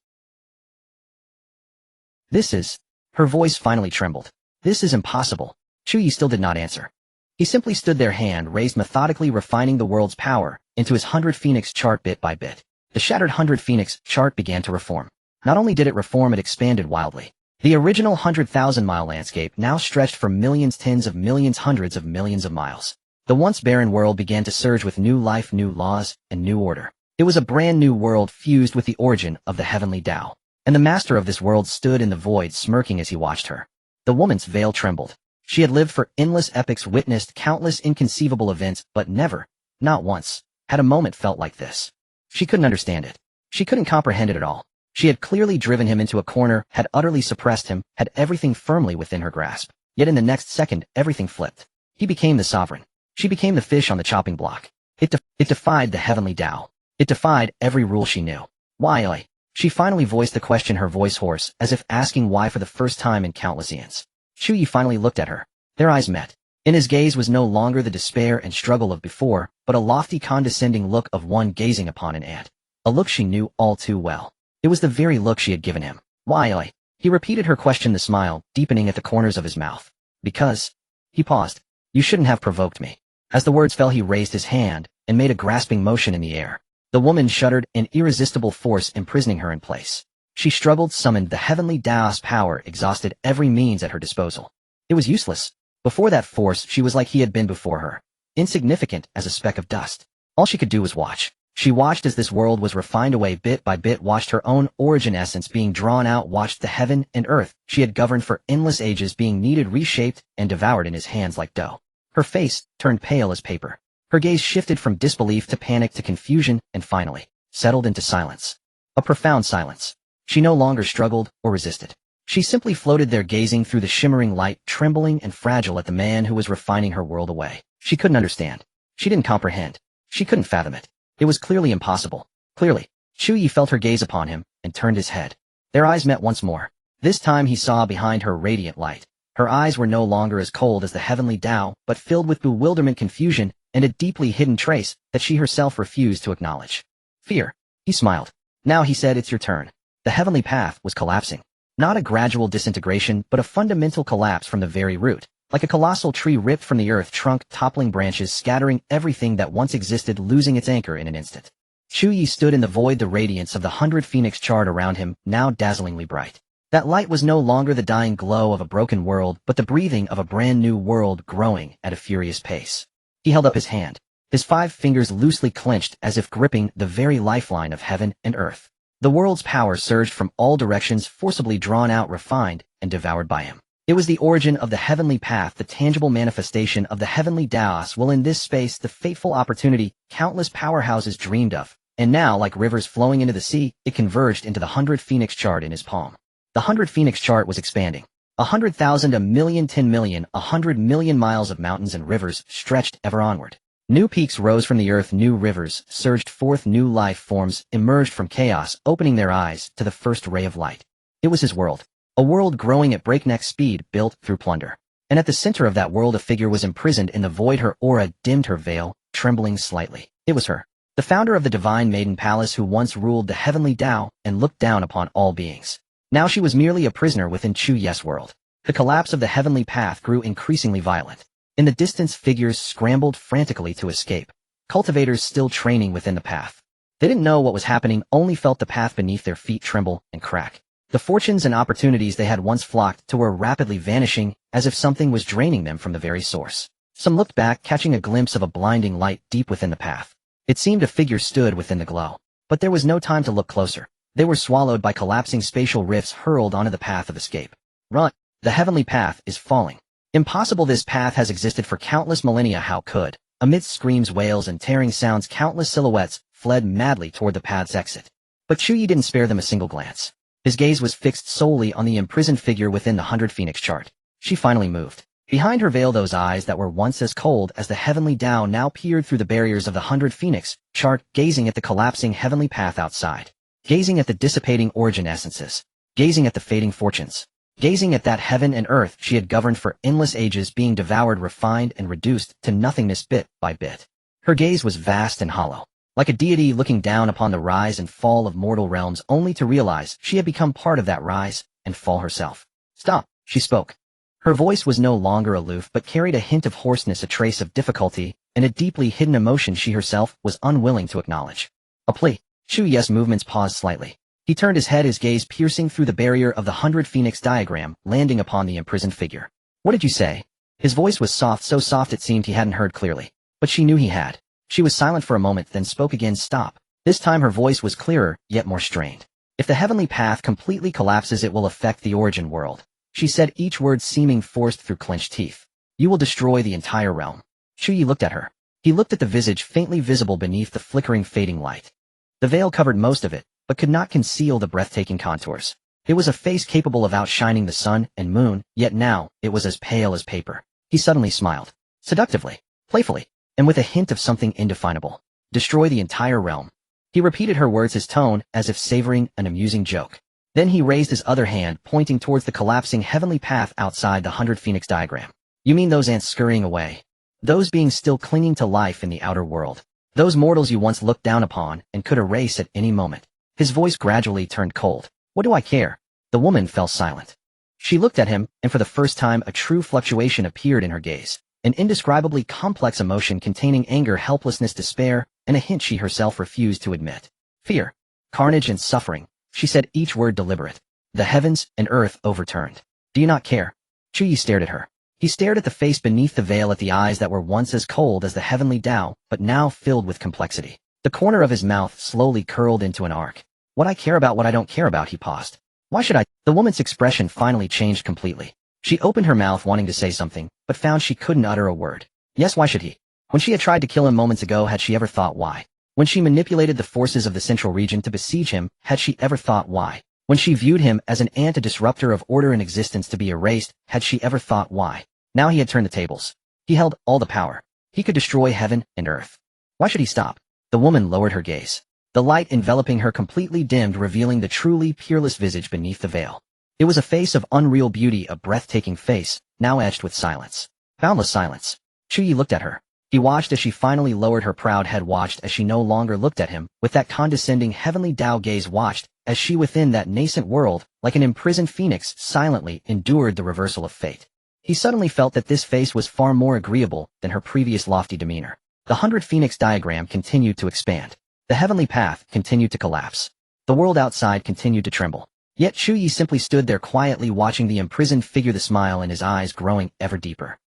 This is... Her voice finally trembled. This is impossible. Chu Ye still did not answer. He simply stood there, hand raised, methodically refining the world's power into his 100 Phoenix chart bit by bit. The shattered 100 Phoenix chart began to reform. Not only did it reform, it expanded wildly. The original 100,000-mile landscape now stretched for millions, tens of millions, hundreds of millions of miles. The once barren world began to surge with new life, new laws, and new order. It was a brand new world fused with the origin of the heavenly Tao. And the master of this world stood in the void, smirking as he watched her. The woman's veil trembled. She had lived for endless epochs, witnessed countless inconceivable events, but never, not once, had a moment felt like this. She couldn't understand it. She couldn't comprehend it at all. She had clearly driven him into a corner, had utterly suppressed him, had everything firmly within her grasp. Yet in the next second, everything flipped. He became the sovereign. She became the fish on the chopping block. It defied the heavenly Tao. It defied every rule she knew. Why? She finally voiced the question, her voice hoarse, as if asking why for the first time in countless eons. Chu Ye finally looked at her. Their eyes met. In his gaze was no longer the despair and struggle of before, but a lofty condescending look of one gazing upon an ant. A look she knew all too well. It was the very look she had given him. Why? He repeated her question, the smile deepening at the corners of his mouth. Because. He paused. You shouldn't have provoked me. As the words fell, he raised his hand and made a grasping motion in the air. The woman shuddered, an irresistible force imprisoning her in place. She struggled, summoned the heavenly Dao's power, exhausted every means at her disposal. It was useless. Before that force, she was like he had been before her. Insignificant as a speck of dust. All she could do was watch. She watched as this world was refined away bit by bit, watched her own origin essence being drawn out, watched the heaven and earth she had governed for endless ages being kneaded, reshaped, and devoured in his hands like dough. Her face turned pale as paper. Her gaze shifted from disbelief to panic to confusion and finally settled into silence. A profound silence. She no longer struggled or resisted. She simply floated there, gazing through the shimmering light, trembling and fragile at the man who was refining her world away. She couldn't understand. She didn't comprehend. She couldn't fathom it. It was clearly impossible. Clearly. Chu Ye felt her gaze upon him and turned his head. Their eyes met once more. This time he saw behind her radiant light. Her eyes were no longer as cold as the heavenly Dao, but filled with bewilderment, confusion, and a deeply hidden trace that she herself refused to acknowledge. Fear. He smiled. Now, he said, it's your turn. The heavenly path was collapsing. Not a gradual disintegration, but a fundamental collapse from the very root. Like a colossal tree ripped from the earth, trunk, toppling branches, scattering everything that once existed, losing its anchor in an instant. Chu Ye stood in the void, the radiance of the 100 phoenix charred around him, now dazzlingly bright. That light was no longer the dying glow of a broken world, but the breathing of a brand new world growing at a furious pace. He held up his hand. His 5 fingers loosely clenched as if gripping the very lifeline of heaven and earth. The world's power surged from all directions, forcibly drawn out, refined, and devoured by him. It was the origin of the heavenly path, the tangible manifestation of the heavenly Daos. Well, in this space, the fateful opportunity countless powerhouses dreamed of. And now, like rivers flowing into the sea, it converged into the 100 phoenix chart in his palm. The 100 phoenix chart was expanding. 100,000, 1,000,000, 10,000,000, 100 million miles of mountains and rivers stretched ever onward. New peaks rose from the earth, new rivers surged forth, new life forms emerged from chaos, opening their eyes to the first ray of light. It was his world. A world growing at breakneck speed, built through plunder. And at the center of that world a figure was imprisoned in the void. Her aura dimmed, her veil trembling slightly. It was her. The founder of the divine maiden palace who once ruled the heavenly Dao and looked down upon all beings. Now she was merely a prisoner within Chu Ye's world. The collapse of the heavenly path grew increasingly violent. In the distance, figures scrambled frantically to escape. Cultivators still training within the path. They didn't know what was happening, only felt the path beneath their feet tremble and crack. The fortunes and opportunities they had once flocked to were rapidly vanishing, as if something was draining them from the very source. Some looked back, catching a glimpse of a blinding light deep within the path. It seemed a figure stood within the glow. But there was no time to look closer. They were swallowed by collapsing spatial rifts, hurled onto the path of escape. Run! The heavenly path is falling. Impossible. This path has existed for countless millennia. How could? Amidst screams, wails, and tearing sounds, countless silhouettes fled madly toward the path's exit. But Chu Ye didn't spare them a single glance. His gaze was fixed solely on the imprisoned figure within the 100 phoenix chart. She finally moved. Behind her veil, those eyes that were once as cold as the heavenly Dao now peered through the barriers of the 100 phoenix chart, gazing at the collapsing heavenly path outside. Gazing at the dissipating origin essences. Gazing at the fading fortunes. Gazing at that heaven and earth she had governed for endless ages being devoured, refined, and reduced to nothingness bit by bit. Her gaze was vast and hollow. Like a deity looking down upon the rise and fall of mortal realms, only to realize she had become part of that rise and fall herself. Stop, she spoke. Her voice was no longer aloof but carried a hint of hoarseness, a trace of difficulty, and a deeply hidden emotion she herself was unwilling to acknowledge. A plea. Chu Ye's movements paused slightly. He turned his head, his gaze piercing through the barrier of the 100 phoenix diagram, landing upon the imprisoned figure. What did you say? His voice was soft, so soft it seemed he hadn't heard clearly. But she knew he had. She was silent for a moment, then spoke again. Stop. This time her voice was clearer, yet more strained. If the heavenly path completely collapses, it will affect the origin world. She said, each word seeming forced through clenched teeth. You will destroy the entire realm. Chu Ye looked at her. He looked at the visage faintly visible beneath the flickering, fading light. The veil covered most of it, but could not conceal the breathtaking contours. It was a face capable of outshining the sun and moon, yet now it was as pale as paper. He suddenly smiled. Seductively. Playfully. And with a hint of something indefinable. Destroy the entire realm. He repeated her words, his tone as if savoring an amusing joke. Then he raised his other hand, pointing towards the collapsing heavenly path outside the 100 Phoenix diagram. You mean those ants scurrying away? Those beings still clinging to life in the outer world. Those mortals you once looked down upon and could erase at any moment. His voice gradually turned cold. What do I care? The woman fell silent. She looked at him, and for the first time a true fluctuation appeared in her gaze. An indescribably complex emotion containing anger, helplessness, despair, and a hint she herself refused to admit. Fear, carnage, and suffering. She said each word deliberate. The heavens and earth overturned. Do you not care? Chu Ye stared at her. He stared at the face beneath the veil, at the eyes that were once as cold as the heavenly Dao, but now filled with complexity. The corner of his mouth slowly curled into an arc. What I care about, what I don't care about, he paused. Why should I? The woman's expression finally changed completely. She opened her mouth wanting to say something, but found she couldn't utter a word. Yes, why should he? When she had tried to kill him moments ago, had she ever thought why? When she manipulated the forces of the central region to besiege him, had she ever thought why? When she viewed him as an ant, a disruptor of order and existence to be erased, had she ever thought why? Now he had turned the tables. He held all the power. He could destroy heaven and earth. Why should he stop? The woman lowered her gaze. The light enveloping her completely dimmed, revealing the truly peerless visage beneath the veil. It was a face of unreal beauty, a breathtaking face, now etched with silence. Boundless silence. Chu Ye looked at her. He watched as she finally lowered her proud head, watched as she no longer looked at him, with that condescending heavenly Dao gaze, watched as she within that nascent world, like an imprisoned phoenix, silently endured the reversal of fate. He suddenly felt that this face was far more agreeable than her previous lofty demeanor. The 100 Phoenix diagram continued to expand. The heavenly path continued to collapse. The world outside continued to tremble. Yet Chu Ye simply stood there quietly, watching the imprisoned figure, the smile in his eyes growing ever deeper.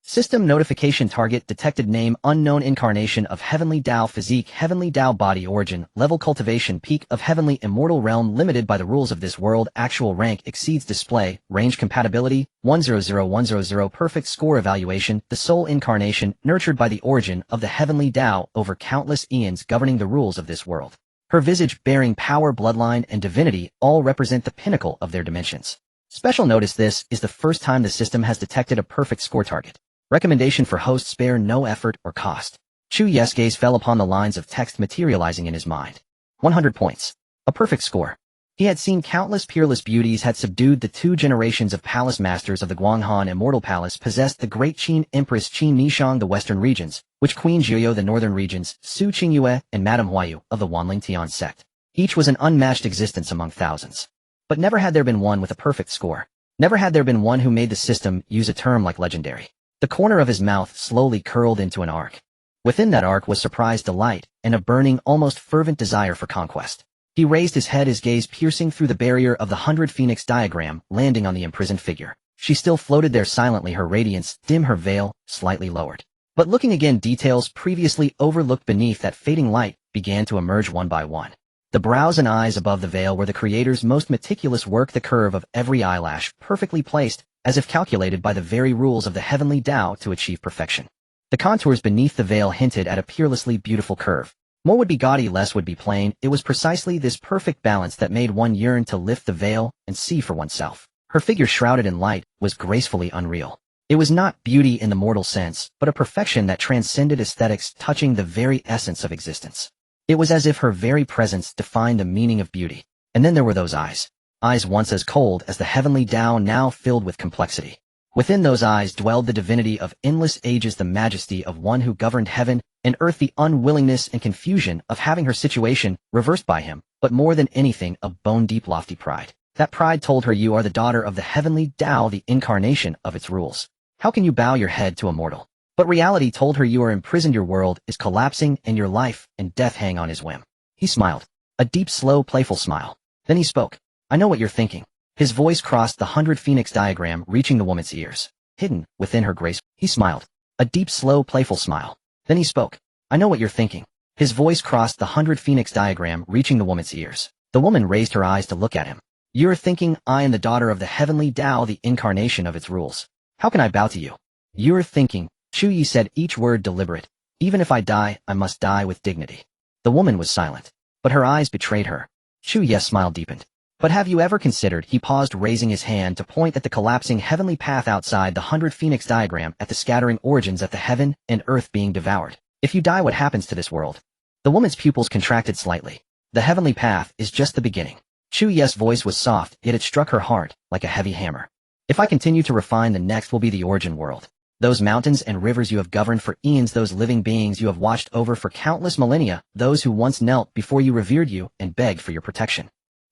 System notification: target detected, name unknown, incarnation of heavenly Dao, physique heavenly Dao, body origin, level cultivation, peak of heavenly immortal realm, limited by the rules of this world, actual rank exceeds display, range compatibility 100100, perfect score evaluation, the soul incarnation nurtured by the origin of the heavenly Dao over countless eons, governing the rules of this world. Her visage bearing power, bloodline, and divinity all represent the pinnacle of their dimensions. Special notice: this is the first time the system has detected a perfect score target. Recommendation for host: spare no effort or cost. Chu Ye's gaze fell upon the lines of text materializing in his mind. 100 points. A perfect score. He had seen countless peerless beauties, had subdued the 2 generations of palace masters of the Guanghan Immortal Palace, possessed the great Qin Empress Qin Nishang the western regions, which Queen Jiuyou the northern regions, Su Qingyue and Madame Huayu of the Wanling Tian sect. Each was an unmatched existence among thousands. But never had there been one with a perfect score. Never had there been one who made the system use a term like legendary. The corner of his mouth slowly curled into an arc. Within that arc was surprised delight and a burning, almost fervent desire for conquest. He raised his head, his gaze piercing through the barrier of the 100 Phoenix diagram, landing on the imprisoned figure. She still floated there silently, her radiance dim, her veil slightly lowered. But looking again, details previously overlooked beneath that fading light began to emerge one by one. The brows and eyes above the veil were the creator's most meticulous work, the curve of every eyelash perfectly placed, as if calculated by the very rules of the heavenly Dao to achieve perfection. The contours beneath the veil hinted at a peerlessly beautiful curve. More would be gaudy, less would be plain. It was precisely this perfect balance that made one yearn to lift the veil and see for oneself. Her figure, shrouded in light, was gracefully unreal. It was not beauty in the mortal sense, but a perfection that transcended aesthetics, touching the very essence of existence. It was as if her very presence defined the meaning of beauty. And then there were those eyes. Eyes once as cold as the heavenly Dao, now filled with complexity. Within those eyes dwelled the divinity of endless ages, the majesty of one who governed heaven and earth, the unwillingness and confusion of having her situation reversed by him, but more than anything, a bone-deep lofty pride. That pride told her, you are the daughter of the heavenly Dao, the incarnation of its rules. How can you bow your head to a mortal? But reality told her, you are imprisoned, your world is collapsing, and your life and death hang on his whim. He smiled. A deep, slow, playful smile. Then he spoke. I know what you're thinking. His voice crossed the 100 Phoenix diagram, reaching the woman's ears. Hidden within her grace, he smiled. A deep, slow, playful smile. Then he spoke. I know what you're thinking. His voice crossed the 100 Phoenix diagram, reaching the woman's ears. The woman raised her eyes to look at him. You're thinking, I am the daughter of the heavenly Dao, the incarnation of its rules. How can I bow to you? You're thinking, Chu Ye said, each word deliberate. Even if I die, I must die with dignity. The woman was silent, but her eyes betrayed her. Chu Ye's smile deepened. But have you ever considered, he paused, raising his hand to point at the collapsing heavenly path outside the 100 Phoenix diagram, at the scattering origins, at the heaven and earth being devoured. If you die, what happens to this world? The woman's pupils contracted slightly. The heavenly path is just the beginning. Chu Ye's voice was soft, yet it struck her heart like a heavy hammer. If I continue to refine, the next will be the origin world. Those mountains and rivers you have governed for eons, those living beings you have watched over for countless millennia, those who once knelt before you, revered you, and begged for your protection.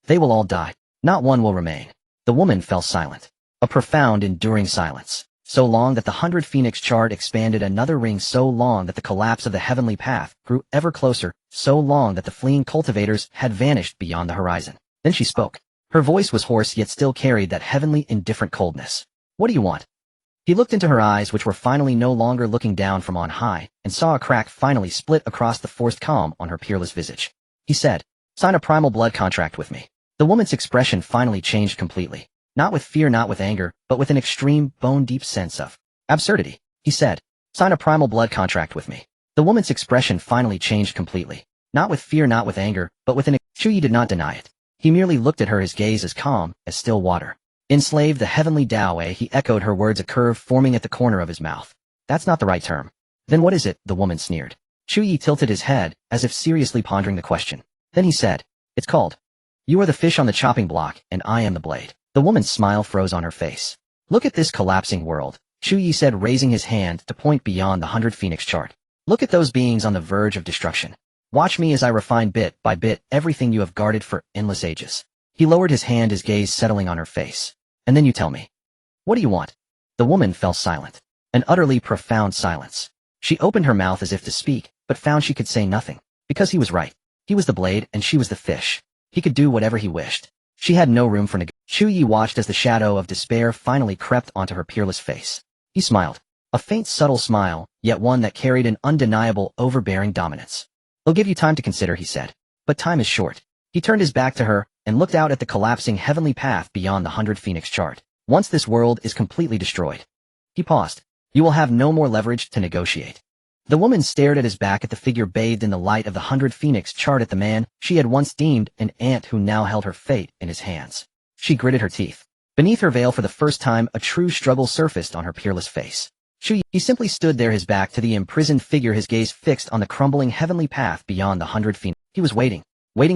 They will all die. Not one will remain. The woman fell silent. A profound, enduring silence. So long that the 100 Phoenix chart expanded another ring, so long that the collapse of the heavenly path grew ever closer, so long that the fleeing cultivators had vanished beyond the horizon. Then she spoke. Her voice was hoarse, yet still carried that heavenly, indifferent coldness. What do you want? He looked into her eyes, which were finally no longer looking down from on high, and saw a crack finally split across the forced calm on her peerless visage. He said, "Sign a primal blood contract with me." The woman's expression finally changed completely. Not with fear, not with anger, but with an extreme, bone-deep sense of absurdity. He said, "Sign a primal blood contract with me." The woman's expression finally changed completely. Not with fear, not with anger, but with an Chu Ye did not deny it. He merely looked at her, his gaze as calm as still water. Enslaved the heavenly Dao, he echoed her words, a curve forming at the corner of his mouth. That's not the right term. Then what is it? The woman sneered. Chu Ye tilted his head, as if seriously pondering the question. Then he said, "It's called, you are the fish on the chopping block, and I am the blade." The woman's smile froze on her face. Look at this collapsing world, Chu Ye said, raising his hand to point beyond the 100 Phoenix chart. Look at those beings on the verge of destruction. Watch me as I refine bit by bit everything you have guarded for endless ages. He lowered his hand, his gaze settling on her face. And then you tell me. What do you want? The woman fell silent. An utterly profound silence. She opened her mouth as if to speak, but found she could say nothing. Because he was right. He was the blade and she was the fish. He could do whatever he wished. She had no room for negotiation. Chu Ye watched as the shadow of despair finally crept onto her peerless face. He smiled. A faint, subtle smile, yet one that carried an undeniable, overbearing dominance. "I'll give you time to consider," he said. "But time is short." He turned his back to her and looked out at the collapsing heavenly path beyond the 100 Phoenix chart. "Once this world is completely destroyed." He paused. "You will have no more leverage to negotiate." The woman stared at his back, at the figure bathed in the light of the 100 Phoenix chart, at the man she had once deemed an ant who now held her fate in his hands. She gritted her teeth. Beneath her veil, for the first time, a true struggle surfaced on her peerless face. He simply stood there, his back to the imprisoned figure, his gaze fixed on the crumbling heavenly path beyond the 100 Phoenix. He was waiting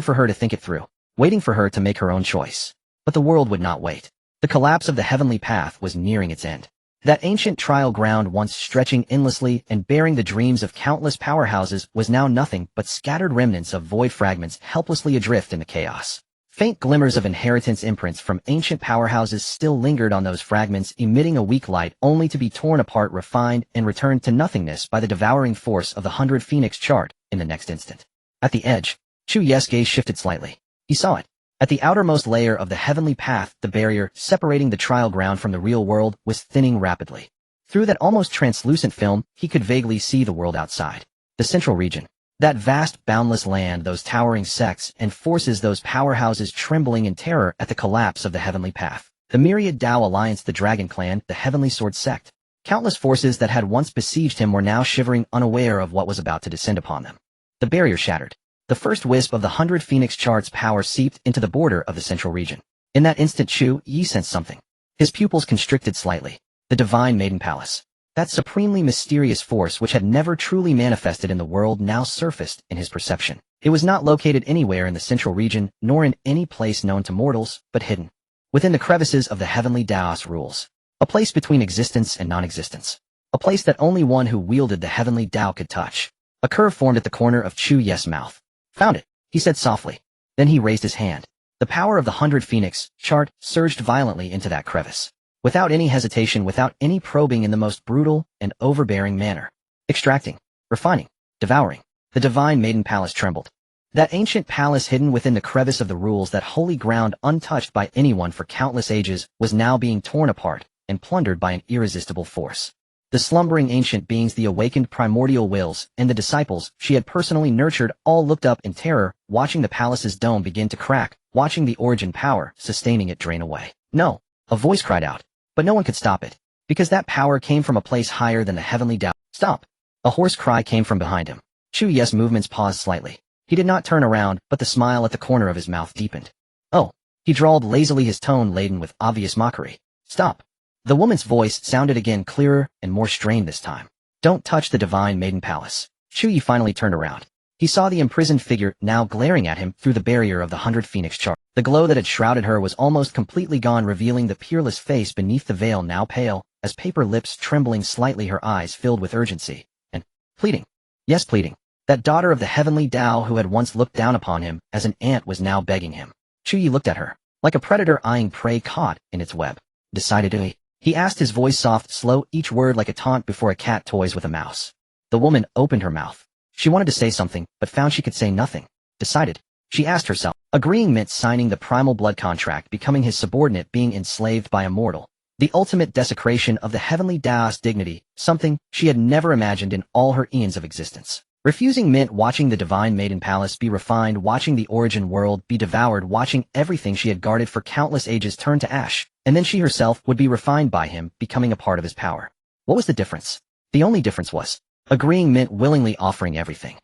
for her to think it through, waiting for her to make her own choice. But the world would not wait. The collapse of the heavenly path was nearing its end. That ancient trial ground, once stretching endlessly and bearing the dreams of countless powerhouses, was now nothing but scattered remnants of void fragments helplessly adrift in the chaos. Faint glimmers of inheritance imprints from ancient powerhouses still lingered on those fragments, emitting a weak light, only to be torn apart, refined, and returned to nothingness by the devouring force of the 100 Phoenix chart in the next instant. At the edge, Chu Ye's gaze shifted slightly. He saw it. At the outermost layer of the heavenly path, the barrier separating the trial ground from the real world was thinning rapidly. Through that almost translucent film, he could vaguely see the world outside. The central region. That vast, boundless land, those towering sects and forces, those powerhouses trembling in terror at the collapse of the heavenly path. The myriad Dao Alliance, the Dragon Clan, the Heavenly Sword Sect. Countless forces that had once besieged him were now shivering, unaware of what was about to descend upon them. The barrier shattered. The first wisp of the 100 Phoenix chart's power seeped into the border of the central region. In that instant, Chu Ye sensed something. His pupils constricted slightly. The Divine Maiden Palace. That supremely mysterious force which had never truly manifested in the world now surfaced in his perception. It was not located anywhere in the central region, nor in any place known to mortals, but hidden within the crevices of the heavenly Daos rules. A place between existence and non-existence. A place that only one who wielded the heavenly Dao could touch. A curve formed at the corner of Chu Ye's mouth. "Found it," he said softly. Then he raised his hand. The power of the 100 Phoenix chart surged violently into that crevice. Without any hesitation, without any probing, in the most brutal and overbearing manner. Extracting, refining, devouring. The Divine Maiden Palace trembled. That ancient palace hidden within the crevice of the rules, that holy ground untouched by anyone for countless ages, was now being torn apart and plundered by an irresistible force. The slumbering ancient beings, the awakened primordial wills, and the disciples she had personally nurtured all looked up in terror, watching the palace's dome begin to crack, watching the origin power sustaining it drain away. "No!" A voice cried out. But no one could stop it, because that power came from a place higher than the heavenly Dao. "Stop!" A hoarse cry came from behind him. Chu Ye's movements paused slightly. He did not turn around, but the smile at the corner of his mouth deepened. "Oh," he drawled lazily, his tone laden with obvious mockery. "Stop." The woman's voice sounded again, clearer and more strained this time. "Don't touch the Divine Maiden Palace." Chu Ye finally turned around. He saw the imprisoned figure now glaring at him through the barrier of the 100 Phoenix chart. The glow that had shrouded her was almost completely gone, revealing the peerless face beneath the veil, now pale, as paper, lips trembling slightly, her eyes filled with urgency and pleading. Yes, pleading. That daughter of the heavenly Dao who had once looked down upon him as an ant was now begging him. Chu Ye looked at her, like a predator eyeing prey caught in its web. Decidedly, he asked, his voice soft, slow, each word like a taunt before a cat toys with a mouse. The woman opened her mouth. She wanted to say something, but found she could say nothing. Decided, she asked herself, agreeing meant signing the primal blood contract, becoming his subordinate, being enslaved by a mortal. The ultimate desecration of the heavenly Dao's dignity, something she had never imagined in all her eons of existence. Refusing meant watching the divine maiden palace be refined, watching the origin world be devoured, watching everything she had guarded for countless ages turn to ash, and then she herself would be refined by him, becoming a part of his power. What was the difference? The only difference was, agreeing meant willingly offering everything.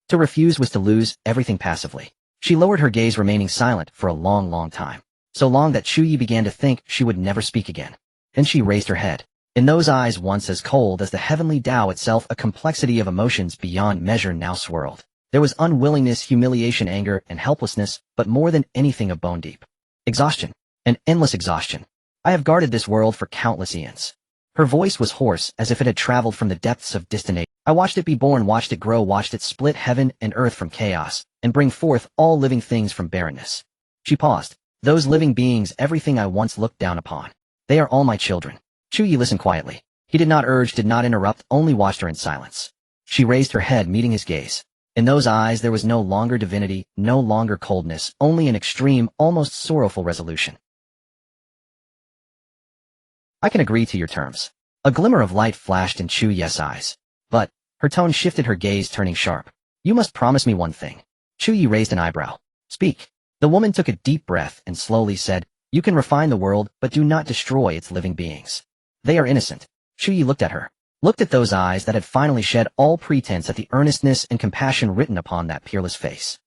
To refuse was to lose everything passively. She lowered her gaze, remaining silent for a long, long time. So long that Chu Ye began to think she would never speak again. Then she raised her head. In those eyes, once as cold as the heavenly Dao itself, a complexity of emotions beyond measure now swirled. There was unwillingness, humiliation, anger, and helplessness, but more than anything, a bone deep exhaustion, an endless exhaustion. I have guarded this world for countless eons. Her voice was hoarse, as if it had traveled from the depths of distant age. I watched it be born, watched it grow, watched it split heaven and earth from chaos, and bring forth all living things from barrenness. She paused. Those living beings, everything I once looked down upon. They are all my children. Chu Ye listened quietly. He did not urge, did not interrupt, only watched her in silence. She raised her head, meeting his gaze. In those eyes there was no longer divinity, no longer coldness, only an extreme, almost sorrowful resolution. I can agree to your terms. A glimmer of light flashed in Chu Ye's eyes. But, her tone shifted, her gaze turning sharp. You must promise me one thing. Chu Ye raised an eyebrow. Speak. The woman took a deep breath and slowly said, you can refine the world, but do not destroy its living beings. They are innocent. Chu Ye looked at her, looked at those eyes that had finally shed all pretense at the earnestness and compassion written upon that peerless face.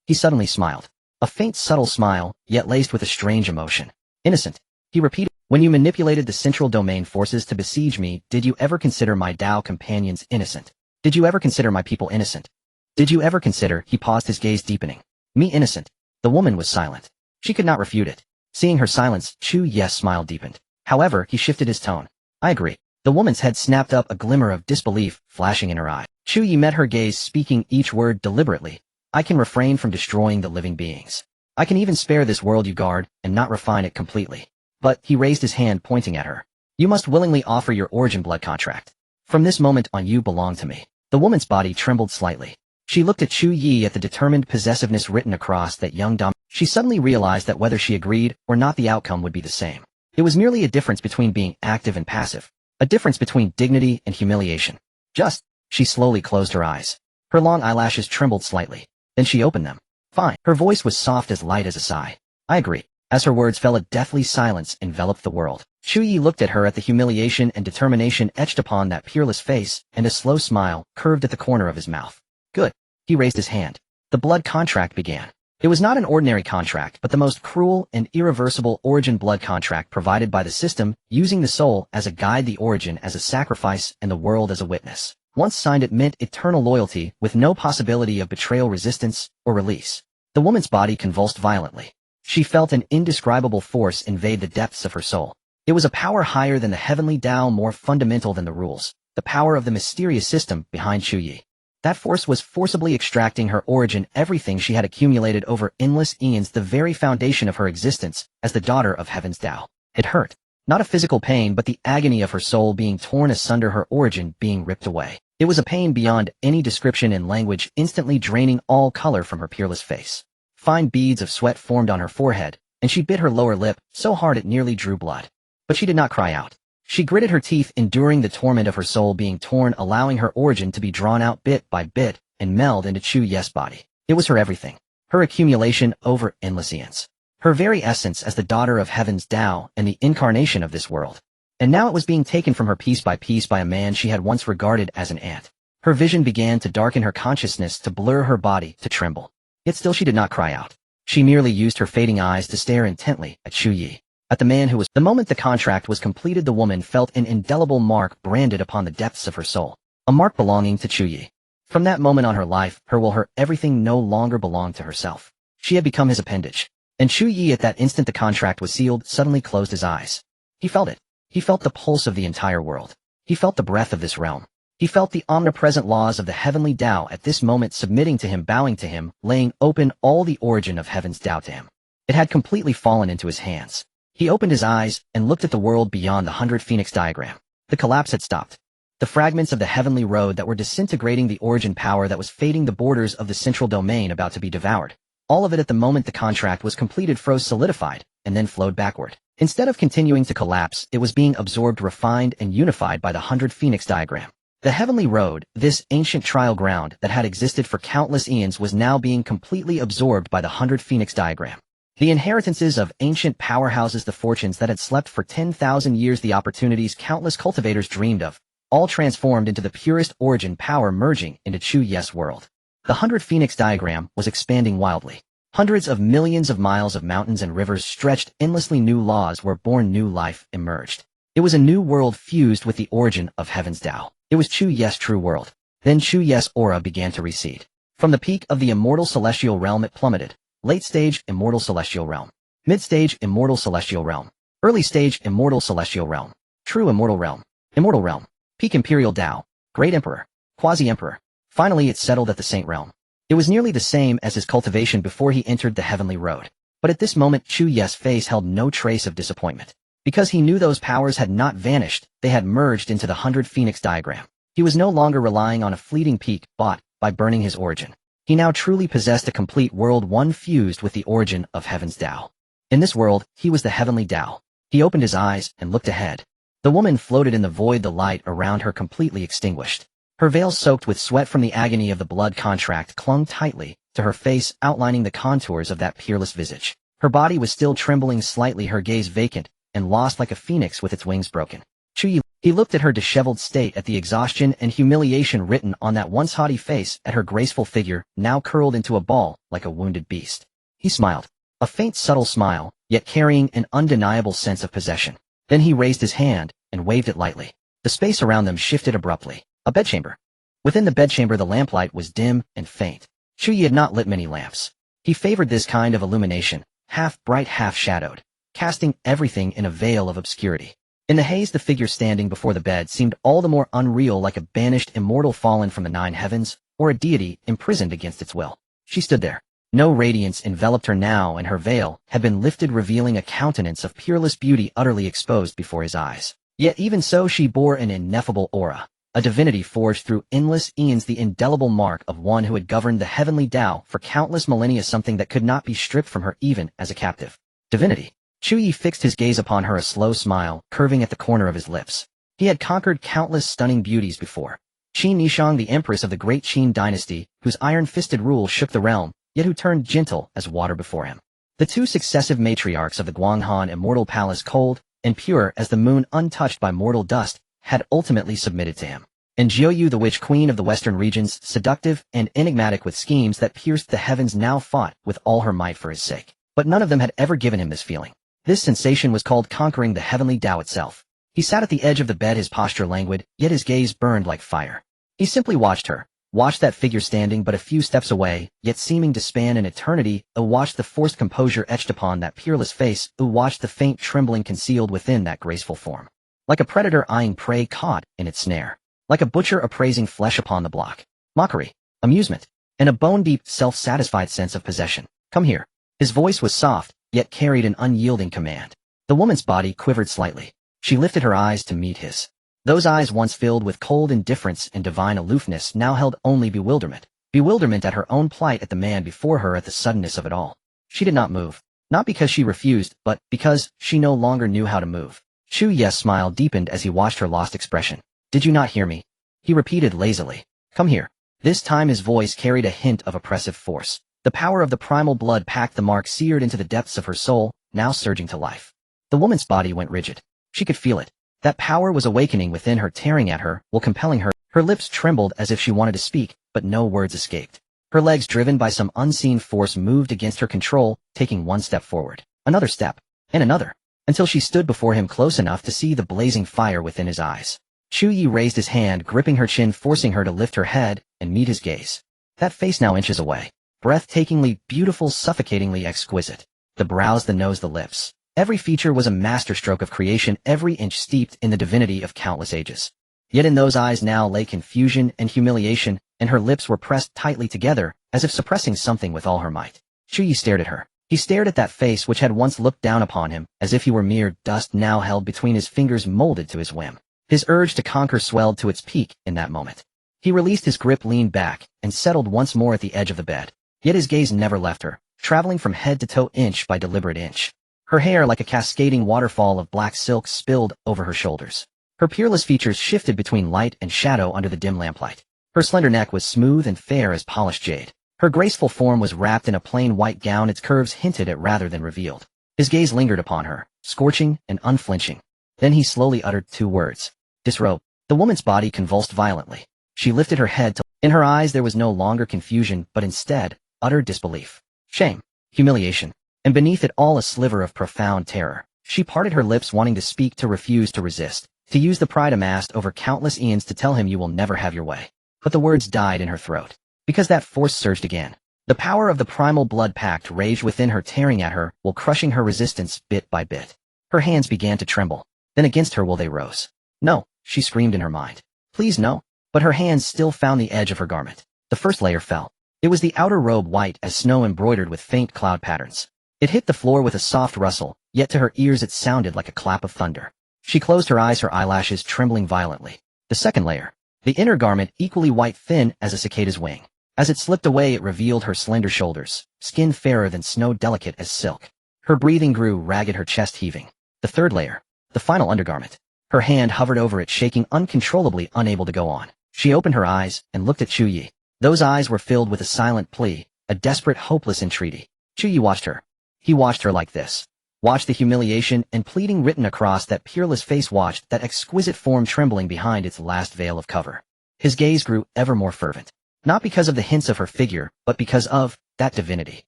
He suddenly smiled. A faint, subtle smile, yet laced with a strange emotion. Innocent. He repeated, when you manipulated the central domain forces to besiege me, did you ever consider my Dao companions innocent? Did you ever consider my people innocent? Did you ever consider, he paused, his gaze deepening, me innocent? The woman was silent. She could not refute it. Seeing her silence, Chu Ye's smile deepened. However, he shifted his tone. I agree. The woman's head snapped up, a glimmer of disbelief flashing in her eye. Chu Ye met her gaze, speaking each word deliberately. I can refrain from destroying the living beings. I can even spare this world you guard, and not refine it completely. But, he raised his hand, pointing at her. You must willingly offer your origin blood contract. From this moment on you belong to me. The woman's body trembled slightly. She looked at Chu Ye, at the determined possessiveness written across that young dom. She suddenly realized that whether she agreed or not, the outcome would be the same. It was merely a difference between being active and passive. A difference between dignity and humiliation. Just, she slowly closed her eyes. Her long eyelashes trembled slightly. Then she opened them. Fine. Her voice was soft as light as a sigh. I agree. As her words fell, a deathly silence enveloped the world. Chu Ye looked at her, at the humiliation and determination etched upon that peerless face, and a slow smile curved at the corner of his mouth. Good. He raised his hand. The blood contract began. It was not an ordinary contract, but the most cruel and irreversible origin blood contract provided by the system, using the soul as a guide, the origin as a sacrifice, and the world as a witness. Once signed, it meant eternal loyalty, with no possibility of betrayal, resistance, or release. The woman's body convulsed violently. She felt an indescribable force invade the depths of her soul. It was a power higher than the heavenly Dao, more fundamental than the rules, the power of the mysterious system behind Chu Ye. That force was forcibly extracting her origin, everything she had accumulated over endless eons, the very foundation of her existence as the daughter of Heaven's Dao. It hurt. Not a physical pain, but the agony of her soul being torn asunder, her origin being ripped away. It was a pain beyond any description in language, instantly draining all color from her peerless face. Fine beads of sweat formed on her forehead, and she bit her lower lip so hard it nearly drew blood. But she did not cry out. She gritted her teeth, enduring the torment of her soul being torn, allowing her origin to be drawn out bit by bit and meld into Chu Ye's body. It was her everything. Her accumulation over endless eons. Her very essence as the daughter of Heaven's Dao and the incarnation of this world. And now it was being taken from her piece by a man she had once regarded as an ant. Her vision began to darken, her consciousness to blur, her body to tremble. Yet still she did not cry out. She merely used her fading eyes to stare intently at Chu Ye. At the man who was. The moment the contract was completed, the woman felt an indelible mark branded upon the depths of her soul. a mark belonging to Chu Ye. From that moment on, her life, her will, her everything no longer belonged to herself. She had become his appendage. And Chu Ye, at that instant the contract was sealed, suddenly closed his eyes. He felt it. He felt the pulse of the entire world. He felt the breath of this realm. He felt the omnipresent laws of the heavenly Tao at this moment submitting to him, bowing to him, laying open all the origin of heaven's Tao to him. It had completely fallen into his hands. He opened his eyes and looked at the world beyond the 100 Phoenix diagram. The collapse had stopped. The fragments of the heavenly road that were disintegrating, the origin power that was fading, the borders of the central domain about to be devoured. All of it at the moment the contract was completed froze, solidified, and then flowed backward. Instead of continuing to collapse, it was being absorbed, refined, and unified by the 100 Phoenix diagram. The heavenly road, this ancient trial ground that had existed for countless eons, was now being completely absorbed by the 100 Phoenix diagram. The inheritances of ancient powerhouses, the fortunes that had slept for 10,000 years, the opportunities countless cultivators dreamed of, all transformed into the purest origin power, merging into Chu Ye's world. The 100 Phoenix diagram was expanding wildly. Hundreds of millions of miles of mountains and rivers stretched endlessly. New laws were born, new life emerged. It was a new world fused with the origin of heaven's Tao. It was Chu Ye's true world. Then Chu Ye's aura began to recede. From the peak of the immortal celestial realm it plummeted. Late stage, immortal celestial realm. Mid stage, immortal celestial realm. Early stage, immortal celestial realm. True immortal realm. Immortal realm. Peak imperial Tao. Great emperor. Quasi-emperor. Finally it settled at the saint realm. It was nearly the same as his cultivation before he entered the heavenly road. But at this moment Chu Ye's face held no trace of disappointment. Because he knew those powers had not vanished, they had merged into the 100 Phoenix diagram. He was no longer relying on a fleeting peak bought by burning his origin. He now truly possessed a complete world, one fused with the origin of heaven's Tao. In this world, he was the heavenly Tao. He opened his eyes and looked ahead. The woman floated in the void, the light around her completely extinguished. Her veil, soaked with sweat from the agony of the blood contract, clung tightly to her face, outlining the contours of that peerless visage. Her body was still trembling slightly, her gaze vacant and lost like a phoenix with its wings broken. Chu Ye, he looked at her disheveled state, at the exhaustion and humiliation written on that once haughty face, at her graceful figure, now curled into a ball like a wounded beast. He smiled. A faint, subtle smile, yet carrying an undeniable sense of possession. Then he raised his hand and waved it lightly. The space around them shifted abruptly. A bedchamber. Within the bedchamber the lamplight was dim and faint. Chu Ye had not lit many lamps. He favored this kind of illumination, half bright, half shadowed, casting everything in a veil of obscurity. In the haze the figure standing before the bed seemed all the more unreal, like a banished immortal fallen from the 9 heavens, or a deity imprisoned against its will. She stood there. No radiance enveloped her now, and her veil had been lifted, revealing a countenance of peerless beauty utterly exposed before his eyes. Yet even so she bore an ineffable aura. A divinity forged through endless eons, the indelible mark of one who had governed the heavenly Tao for countless millennia, something that could not be stripped from her even as a captive. Divinity. Chu Ye fixed his gaze upon her, a slow smile curving at the corner of his lips. He had conquered countless stunning beauties before. Qin Nishang, the empress of the great Qin dynasty, whose iron-fisted rule shook the realm, yet who turned gentle as water before him. The 2 successive matriarchs of the Guanghan immortal palace, cold and pure as the moon, untouched by mortal dust, had ultimately submitted to him. And Jiuyu, the witch queen of the western regions, seductive and enigmatic with schemes that pierced the heavens, now fought with all her might for his sake. But none of them had ever given him this feeling. This sensation was called conquering the heavenly Tao itself. He sat at the edge of the bed, his posture languid, yet his gaze burned like fire. He simply watched her, watched that figure standing but a few steps away, yet seeming to span an eternity, watched the forced composure etched upon that peerless face, watched the faint trembling concealed within that graceful form. Like a predator eyeing prey caught in its snare. Like a butcher appraising flesh upon the block. Mockery, amusement, and a bone-deep, self-satisfied sense of possession. Come here. His voice was soft, yet carried an unyielding command. The woman's body quivered slightly. She lifted her eyes to meet his. Those eyes, once filled with cold indifference and divine aloofness, now held only bewilderment. Bewilderment at her own plight, at the man before her, at the suddenness of it all. She did not move. Not because she refused, but because she no longer knew how to move. Chu Ye's smile deepened as he watched her lost expression. Did you not hear me? He repeated lazily. Come here. This time his voice carried a hint of oppressive force. The power of the primal blood packed, the mark seared into the depths of her soul, now surging to life. The woman's body went rigid. She could feel it. That power was awakening within her, tearing at her, while compelling her. Her lips trembled as if she wanted to speak, but no words escaped. Her legs, driven by some unseen force, moved against her control, taking one step forward, another step, and another, until she stood before him, close enough to see the blazing fire within his eyes. Chu Ye raised his hand, gripping her chin, forcing her to lift her head and meet his gaze. That face now inches away. Breathtakingly beautiful, suffocatingly exquisite. The brows, the nose, the lips. Every feature was a masterstroke of creation, every inch steeped in the divinity of countless ages. Yet in those eyes now lay confusion and humiliation, and her lips were pressed tightly together, as if suppressing something with all her might. Chu Ye stared at her. He stared at that face which had once looked down upon him, as if he were mere dust now held between his fingers, molded to his whim. His urge to conquer swelled to its peak in that moment. He released his grip, leaned back, and settled once more at the edge of the bed. Yet his gaze never left her, traveling from head to toe, inch by deliberate inch. Her hair, like a cascading waterfall of black silk, spilled over her shoulders. Her peerless features shifted between light and shadow under the dim lamplight. Her slender neck was smooth and fair as polished jade. Her graceful form was wrapped in a plain white gown, its curves hinted at rather than revealed. His gaze lingered upon her, scorching and unflinching. Then he slowly uttered 2 words. Disrobe. The woman's body convulsed violently. She lifted her head. In her eyes there was no longer confusion, but instead, utter disbelief. Shame. Humiliation. And beneath it all a sliver of profound terror. She parted her lips, wanting to speak, to refuse, to resist, to use the pride amassed over countless eons to tell him, "You will never have your way." But the words died in her throat. Because that force surged again. The power of the primal blood pact raged within her, tearing at her, while crushing her resistance bit by bit. Her hands began to tremble. Then against her will they rose. "No," she screamed in her mind. "Please, no." But her hands still found the edge of her garment. The first layer fell. It was the outer robe, white as snow, embroidered with faint cloud patterns. It hit the floor with a soft rustle, yet to her ears it sounded like a clap of thunder. She closed her eyes, her eyelashes trembling violently. The second layer. The inner garment, equally white, thin as a cicada's wing. As it slipped away, it revealed her slender shoulders, skin fairer than snow, delicate as silk. Her breathing grew ragged, her chest heaving. The third layer. The final undergarment. Her hand hovered over it, shaking uncontrollably, unable to go on. She opened her eyes and looked at Chu Ye. Those eyes were filled with a silent plea, a desperate, hopeless entreaty. Chu Ye watched her. He watched her like this. Watched the humiliation and pleading written across that peerless face, watched that exquisite form trembling behind its last veil of cover. His gaze grew ever more fervent. Not because of the hints of her figure, but because of that divinity.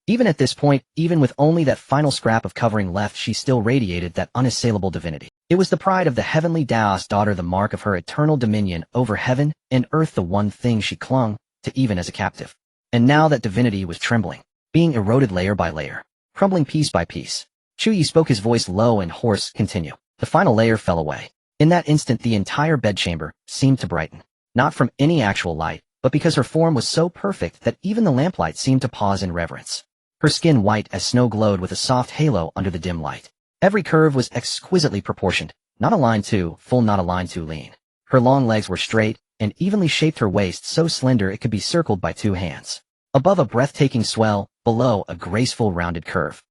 Even at this point, even with only that final scrap of covering left, she still radiated that unassailable divinity. It was the pride of the heavenly Dao's daughter, the mark of her eternal dominion over heaven and earth, the one thing she clung to even as a captive. And now that divinity was trembling, being eroded layer by layer, crumbling piece by piece. Chu Ye spoke, his voice low and hoarse. "Continue." The final layer fell away. In that instant the entire bedchamber seemed to brighten. Not from any actual light, but because her form was so perfect that even the lamplight seemed to pause in reverence. Her skin, white as snow, glowed with a soft halo under the dim light. Every curve was exquisitely proportioned, not a line too full, not a line too lean. Her long legs were straight and evenly shaped, her waist so slender it could be circled by 2 hands. Above, a breathtaking swell, below, a graceful rounded curve.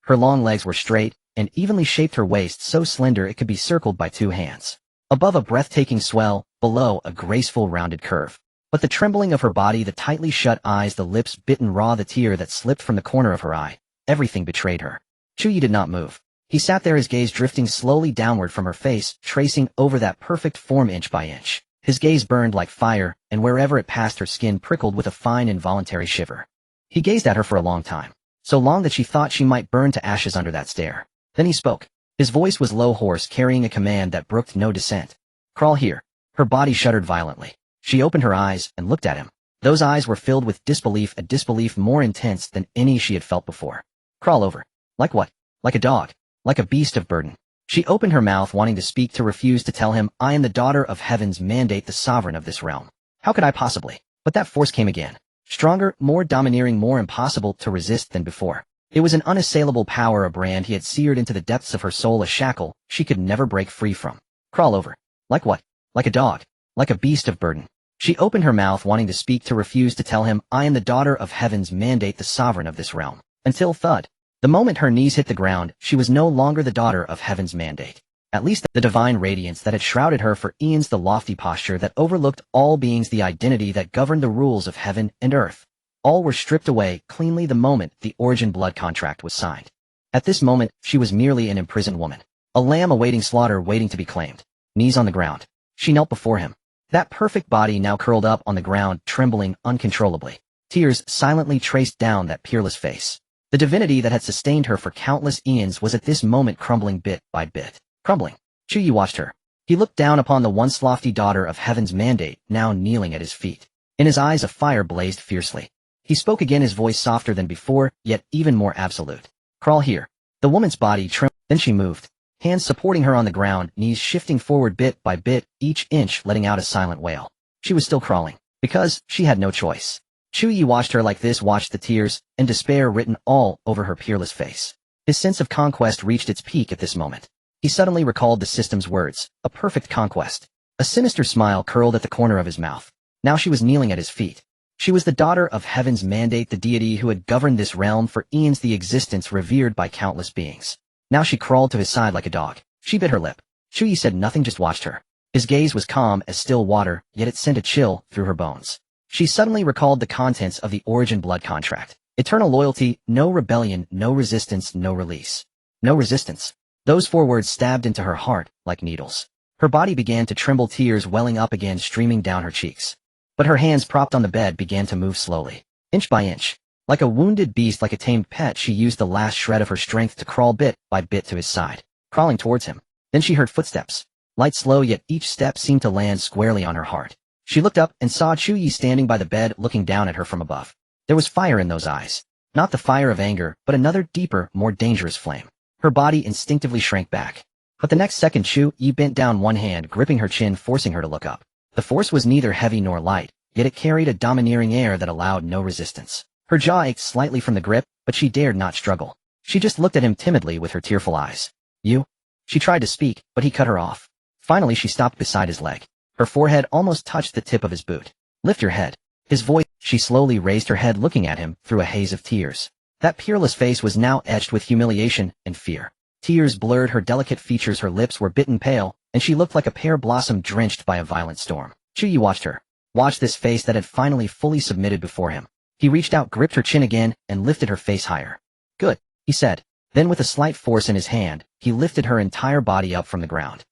Her long legs were straight and evenly shaped, her waist so slender it could be circled by 2 hands. Above, a breathtaking swell, below, a graceful rounded curve. But the trembling of her body, the tightly shut eyes, the lips bitten raw, the tear that slipped from the corner of her eye, everything betrayed her. Chu Ye did not move. He sat there, his gaze drifting slowly downward from her face, tracing over that perfect form inch by inch. His gaze burned like fire, and wherever it passed her skin prickled with a fine involuntary shiver. He gazed at her for a long time. So long that she thought she might burn to ashes under that stare. Then he spoke. His voice was low, hoarse, carrying a command that brooked no dissent. "Crawl here." Her body shuddered violently. She opened her eyes and looked at him. Those eyes were filled with disbelief, a disbelief more intense than any she had felt before. "Crawl over." Like what? Like a dog. Like a beast of burden. She opened her mouth, wanting to speak, to refuse, to tell him, "I am the daughter of heaven's mandate, the sovereign of this realm." How could I possibly? But that force came again. Stronger, more domineering, more impossible to resist than before. It was an unassailable power, a brand he had seared into the depths of her soul, a shackle she could never break free from. "Crawl over." Like what? Like a dog. Like a beast of burden. She opened her mouth, wanting to speak, to refuse, to tell him, "I am the daughter of heaven's mandate, the sovereign of this realm." Until thud. The moment her knees hit the ground, she was no longer the daughter of heaven's mandate. At least the divine radiance that had shrouded her for eons, the lofty posture that overlooked all beings, the identity that governed the rules of heaven and earth. All were stripped away cleanly the moment the origin blood contract was signed. At this moment, she was merely an imprisoned woman. A lamb awaiting slaughter, waiting to be claimed. Knees on the ground. She knelt before him. That perfect body now curled up on the ground, trembling uncontrollably. Tears silently traced down that peerless face. The divinity that had sustained her for countless eons was at this moment crumbling bit by bit. Crumbling. Chu Ye watched her. He looked down upon the once lofty daughter of Heaven's Mandate, now kneeling at his feet. In his eyes a fire blazed fiercely. He spoke again, his voice softer than before, yet even more absolute. Crawl here. The woman's body trembled, then she moved. Hands supporting her on the ground, knees shifting forward bit by bit, each inch letting out a silent wail. She was still crawling, because she had no choice. Chu Ye watched her like this, watched the tears and despair written all over her peerless face. His sense of conquest reached its peak at this moment. He suddenly recalled the system's words, a perfect conquest. A sinister smile curled at the corner of his mouth. Now she was kneeling at his feet. She was the daughter of Heaven's Mandate, the deity who had governed this realm for eons, the existence revered by countless beings. Now she crawled to his side like a dog. She bit her lip. Chu Ye said nothing, just watched her. His gaze was calm as still water, yet it sent a chill through her bones. She suddenly recalled the contents of the Origin blood contract. Eternal loyalty, no rebellion, no resistance, no release. No resistance. Those 4 words stabbed into her heart like needles. Her body began to tremble, tears welling up again, streaming down her cheeks. But her hands propped on the bed began to move slowly, inch by inch. Like a wounded beast, like a tamed pet, she used the last shred of her strength to crawl bit by bit to his side, crawling towards him. Then she heard footsteps. Light, slow, yet each step seemed to land squarely on her heart. She looked up and saw Chu Ye standing by the bed, looking down at her from above. There was fire in those eyes. Not the fire of anger, but another deeper, more dangerous flame. Her body instinctively shrank back. But the next second Chu Ye bent down, one hand gripping her chin, forcing her to look up. The force was neither heavy nor light, yet it carried a domineering air that allowed no resistance. Her jaw ached slightly from the grip, but she dared not struggle. She just looked at him timidly with her tearful eyes. You? She tried to speak, but he cut her off. Finally she stopped beside his leg. Her forehead almost touched the tip of his boot. Lift your head. His voice. She slowly raised her head, looking at him through a haze of tears. That peerless face was now etched with humiliation and fear. Tears blurred her delicate features, her lips were bitten pale, and she looked like a pear blossom drenched by a violent storm. Chu Ye watched her. Watched this face that had finally fully submitted before him. He reached out, gripped her chin again, and lifted her face higher. Good, he said. Then with a slight force in his hand, he lifted her entire body up from the ground.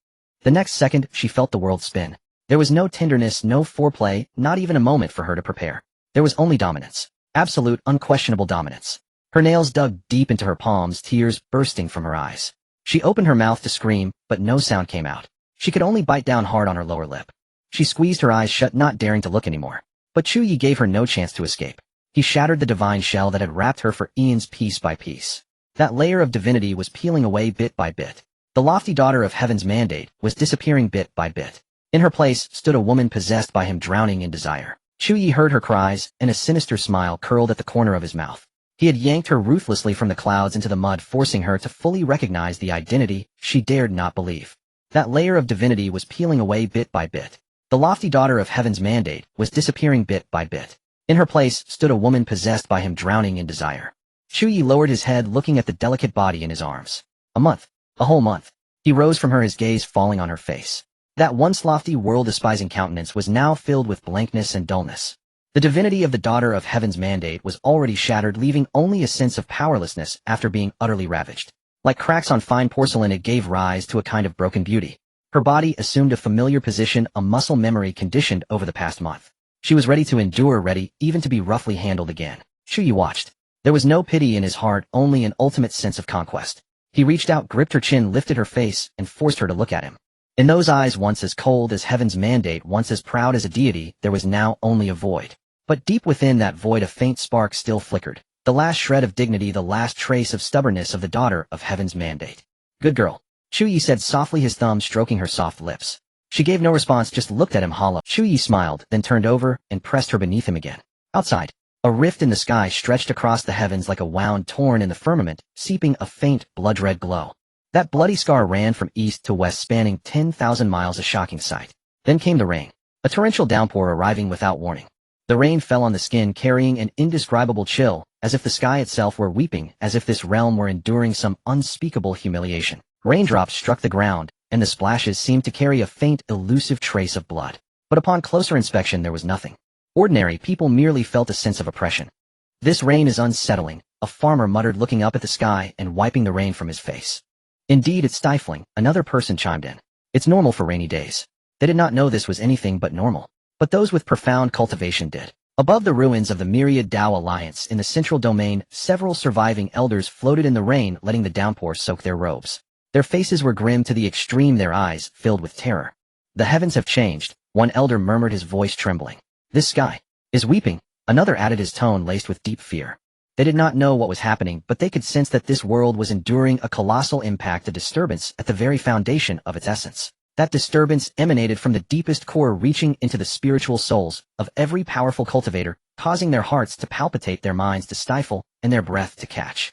The next second, she felt the world spin. There was no tenderness, no foreplay, not even a moment for her to prepare. There was only dominance. Absolute, unquestionable dominance. Her nails dug deep into her palms, tears bursting from her eyes. She opened her mouth to scream, but no sound came out. She could only bite down hard on her lower lip. She squeezed her eyes shut, not daring to look anymore. But Chu Ye gave her no chance to escape. He shattered the divine shell that had wrapped her for eons, piece by piece. That layer of divinity was peeling away bit by bit. The lofty daughter of Heaven's Mandate was disappearing bit by bit. In her place stood a woman possessed by him, drowning in desire. Chu Ye heard her cries, and a sinister smile curled at the corner of his mouth. He had yanked her ruthlessly from the clouds into the mud, forcing her to fully recognize the identity she dared not believe. That layer of divinity was peeling away bit by bit. The lofty daughter of Heaven's Mandate was disappearing bit by bit. In her place stood a woman possessed by him, drowning in desire. Chu Ye lowered his head, looking at the delicate body in his arms. A month. A whole month. He rose from her, his gaze falling on her face. That once lofty, world-despising countenance was now filled with blankness and dullness. The divinity of the daughter of Heaven's Mandate was already shattered, leaving only a sense of powerlessness after being utterly ravaged. Like cracks on fine porcelain, it gave rise to a kind of broken beauty. Her body assumed a familiar position, a muscle memory conditioned over the past month. She was ready to endure, ready even to be roughly handled again. Chu Ye watched. There was no pity in his heart, only an ultimate sense of conquest. He reached out, gripped her chin, lifted her face, and forced her to look at him. In those eyes, once as cold as Heaven's Mandate, once as proud as a deity, there was now only a void. But deep within that void a faint spark still flickered. The last shred of dignity, the last trace of stubbornness of the daughter of Heaven's Mandate. Good girl. Chu Ye said softly, his thumb stroking her soft lips. She gave no response, just looked at him hollow. Chu Ye smiled, then turned over and pressed her beneath him again. Outside, a rift in the sky stretched across the heavens like a wound torn in the firmament, seeping a faint blood-red glow. That bloody scar ran from east to west, spanning 10,000 miles, a shocking sight. Then came the rain. A torrential downpour arriving without warning. The rain fell on the skin, carrying an indescribable chill, as if the sky itself were weeping, as if this realm were enduring some unspeakable humiliation. Raindrops struck the ground, and the splashes seemed to carry a faint, elusive trace of blood. But upon closer inspection there was nothing. Ordinary people merely felt a sense of oppression. This rain is unsettling, a farmer muttered, looking up at the sky and wiping the rain from his face. Indeed, it's stifling, another person chimed in. It's normal for rainy days. They did not know this was anything but normal. But those with profound cultivation did. Above the ruins of the myriad Dao Alliance in the central domain, several surviving elders floated in the rain, letting the downpour soak their robes. Their faces were grim to the extreme, their eyes filled with terror. The heavens have changed, one elder murmured, his voice trembling. This sky is weeping, another added, his tone laced with deep fear. They did not know what was happening, but they could sense that this world was enduring a colossal impact, a disturbance at the very foundation of its essence. That disturbance emanated from the deepest core, reaching into the spiritual souls of every powerful cultivator, causing their hearts to palpitate, their minds to stifle, and their breath to catch.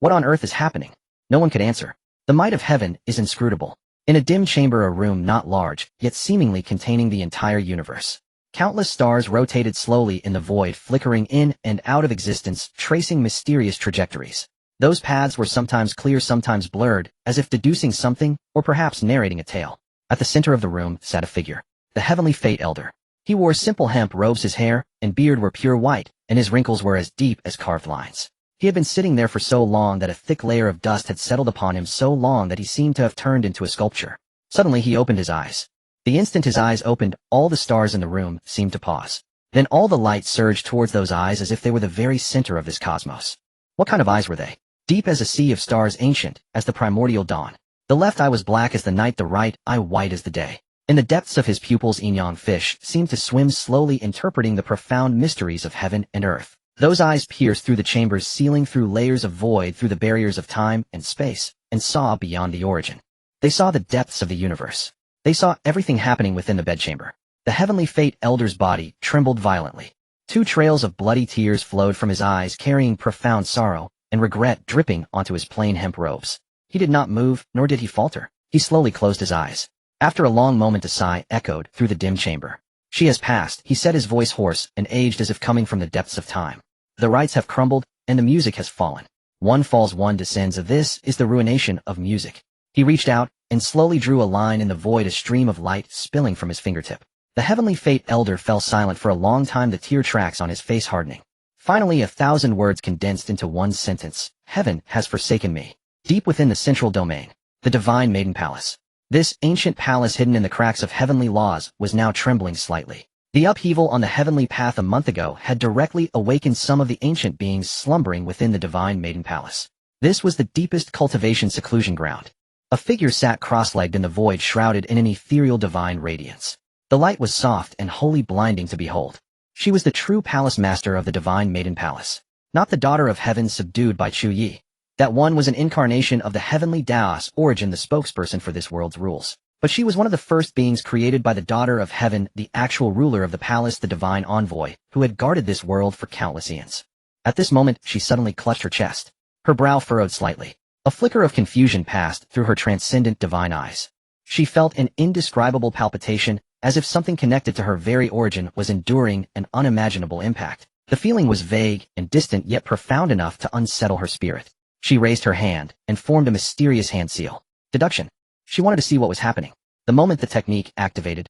What on earth is happening? No one could answer. The might of heaven is inscrutable. In a dim chamber, a room not large, yet seemingly containing the entire universe. Countless stars rotated slowly in the void, flickering in and out of existence, tracing mysterious trajectories. Those paths were sometimes clear, sometimes blurred, as if deducing something, or perhaps narrating a tale. At the center of the room sat a figure, the heavenly fate elder. He wore simple hemp robes, his hair and beard were pure white, and his wrinkles were as deep as carved lines. He had been sitting there for so long that a thick layer of dust had settled upon him, so long that he seemed to have turned into a sculpture. Suddenly he opened his eyes. The instant his eyes opened, all the stars in the room seemed to pause. Then all the light surged towards those eyes as if they were the very center of this cosmos. What kind of eyes were they? Deep as a sea of stars, ancient as the primordial dawn. The left eye was black as the night, the right eye white as the day. In the depths of his pupils, yin-yang fish seemed to swim slowly, interpreting the profound mysteries of heaven and earth. Those eyes pierced through the chamber's ceiling, through layers of void, through the barriers of time and space, and saw beyond the origin. They saw the depths of the universe. They saw everything happening within the bedchamber. The heavenly fate elder's body trembled violently. 2 trails of bloody tears flowed from his eyes, carrying profound sorrow and regret dripping onto his plain hemp robes. He did not move, nor did he falter. He slowly closed his eyes. After a long moment, a sigh echoed through the dim chamber. She has passed, he said, his voice hoarse and aged as if coming from the depths of time. The rites have crumbled, and the music has fallen. One falls, one descends. This is the ruination of music. He reached out and slowly drew a line in the void, a stream of light spilling from his fingertip. The heavenly fate elder fell silent for a long time, the tear tracks on his face hardening. Finally, 1,000 words condensed into one sentence. Heaven has forsaken me. Deep within the central domain, the divine maiden palace. This ancient palace, hidden in the cracks of heavenly laws, was now trembling slightly. The upheaval on the heavenly path a month ago had directly awakened some of the ancient beings slumbering within the divine maiden palace. This was the deepest cultivation seclusion ground. A figure sat cross-legged in the void, shrouded in an ethereal divine radiance. The light was soft and wholly blinding to behold. She was the true palace master of the divine maiden palace. Not the daughter of heaven subdued by Chu Ye. That one was an incarnation of the heavenly Dao's origin, the spokesperson for this world's rules. But she was one of the first beings created by the daughter of heaven, the actual ruler of the palace, the divine envoy, who had guarded this world for countless eons. At this moment, she suddenly clutched her chest. Her brow furrowed slightly. A flicker of confusion passed through her transcendent divine eyes. She felt an indescribable palpitation, as if something connected to her very origin was enduring an unimaginable impact. The feeling was vague and distant, yet profound enough to unsettle her spirit. She raised her hand and formed a mysterious hand seal. Deduction. She wanted to see what was happening. The moment the technique activated,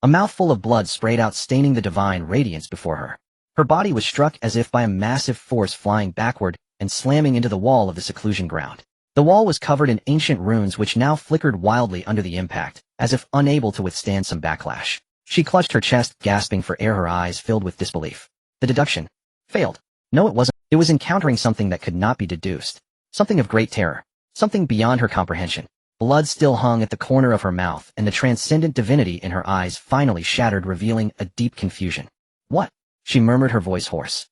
a mouthful of blood sprayed out, staining the divine radiance before her. Her body was struck as if by a massive force, flying backward and slamming into the wall of the seclusion ground. The wall was covered in ancient runes which now flickered wildly under the impact, as if unable to withstand some backlash. She clutched her chest, gasping for air, her eyes filled with disbelief. The deduction failed. No, it wasn't. It was encountering something that could not be deduced. Something of great terror. Something beyond her comprehension. Blood still hung at the corner of her mouth, and the transcendent divinity in her eyes finally shattered, revealing a deep confusion. What? She murmured, her voice hoarse.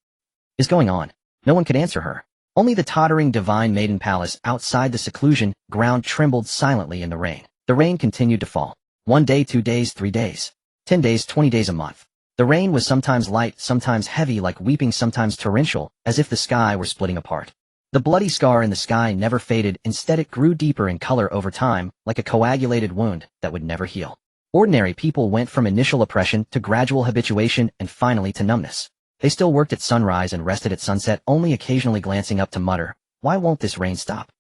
Is going on? No one could answer her. Only the tottering divine maiden palace outside the seclusion ground trembled silently in the rain. The rain continued to fall. 1 day, 2 days, 3 days. 10 days, 20 days, a month. The rain was sometimes light, sometimes heavy like weeping, sometimes torrential, as if the sky were splitting apart. The bloody scar in the sky never faded, instead it grew deeper in color over time, like a coagulated wound that would never heal. Ordinary people went from initial oppression to gradual habituation and finally to numbness. They still worked at sunrise and rested at sunset, only occasionally glancing up to mutter, "Why won't this rain stop?"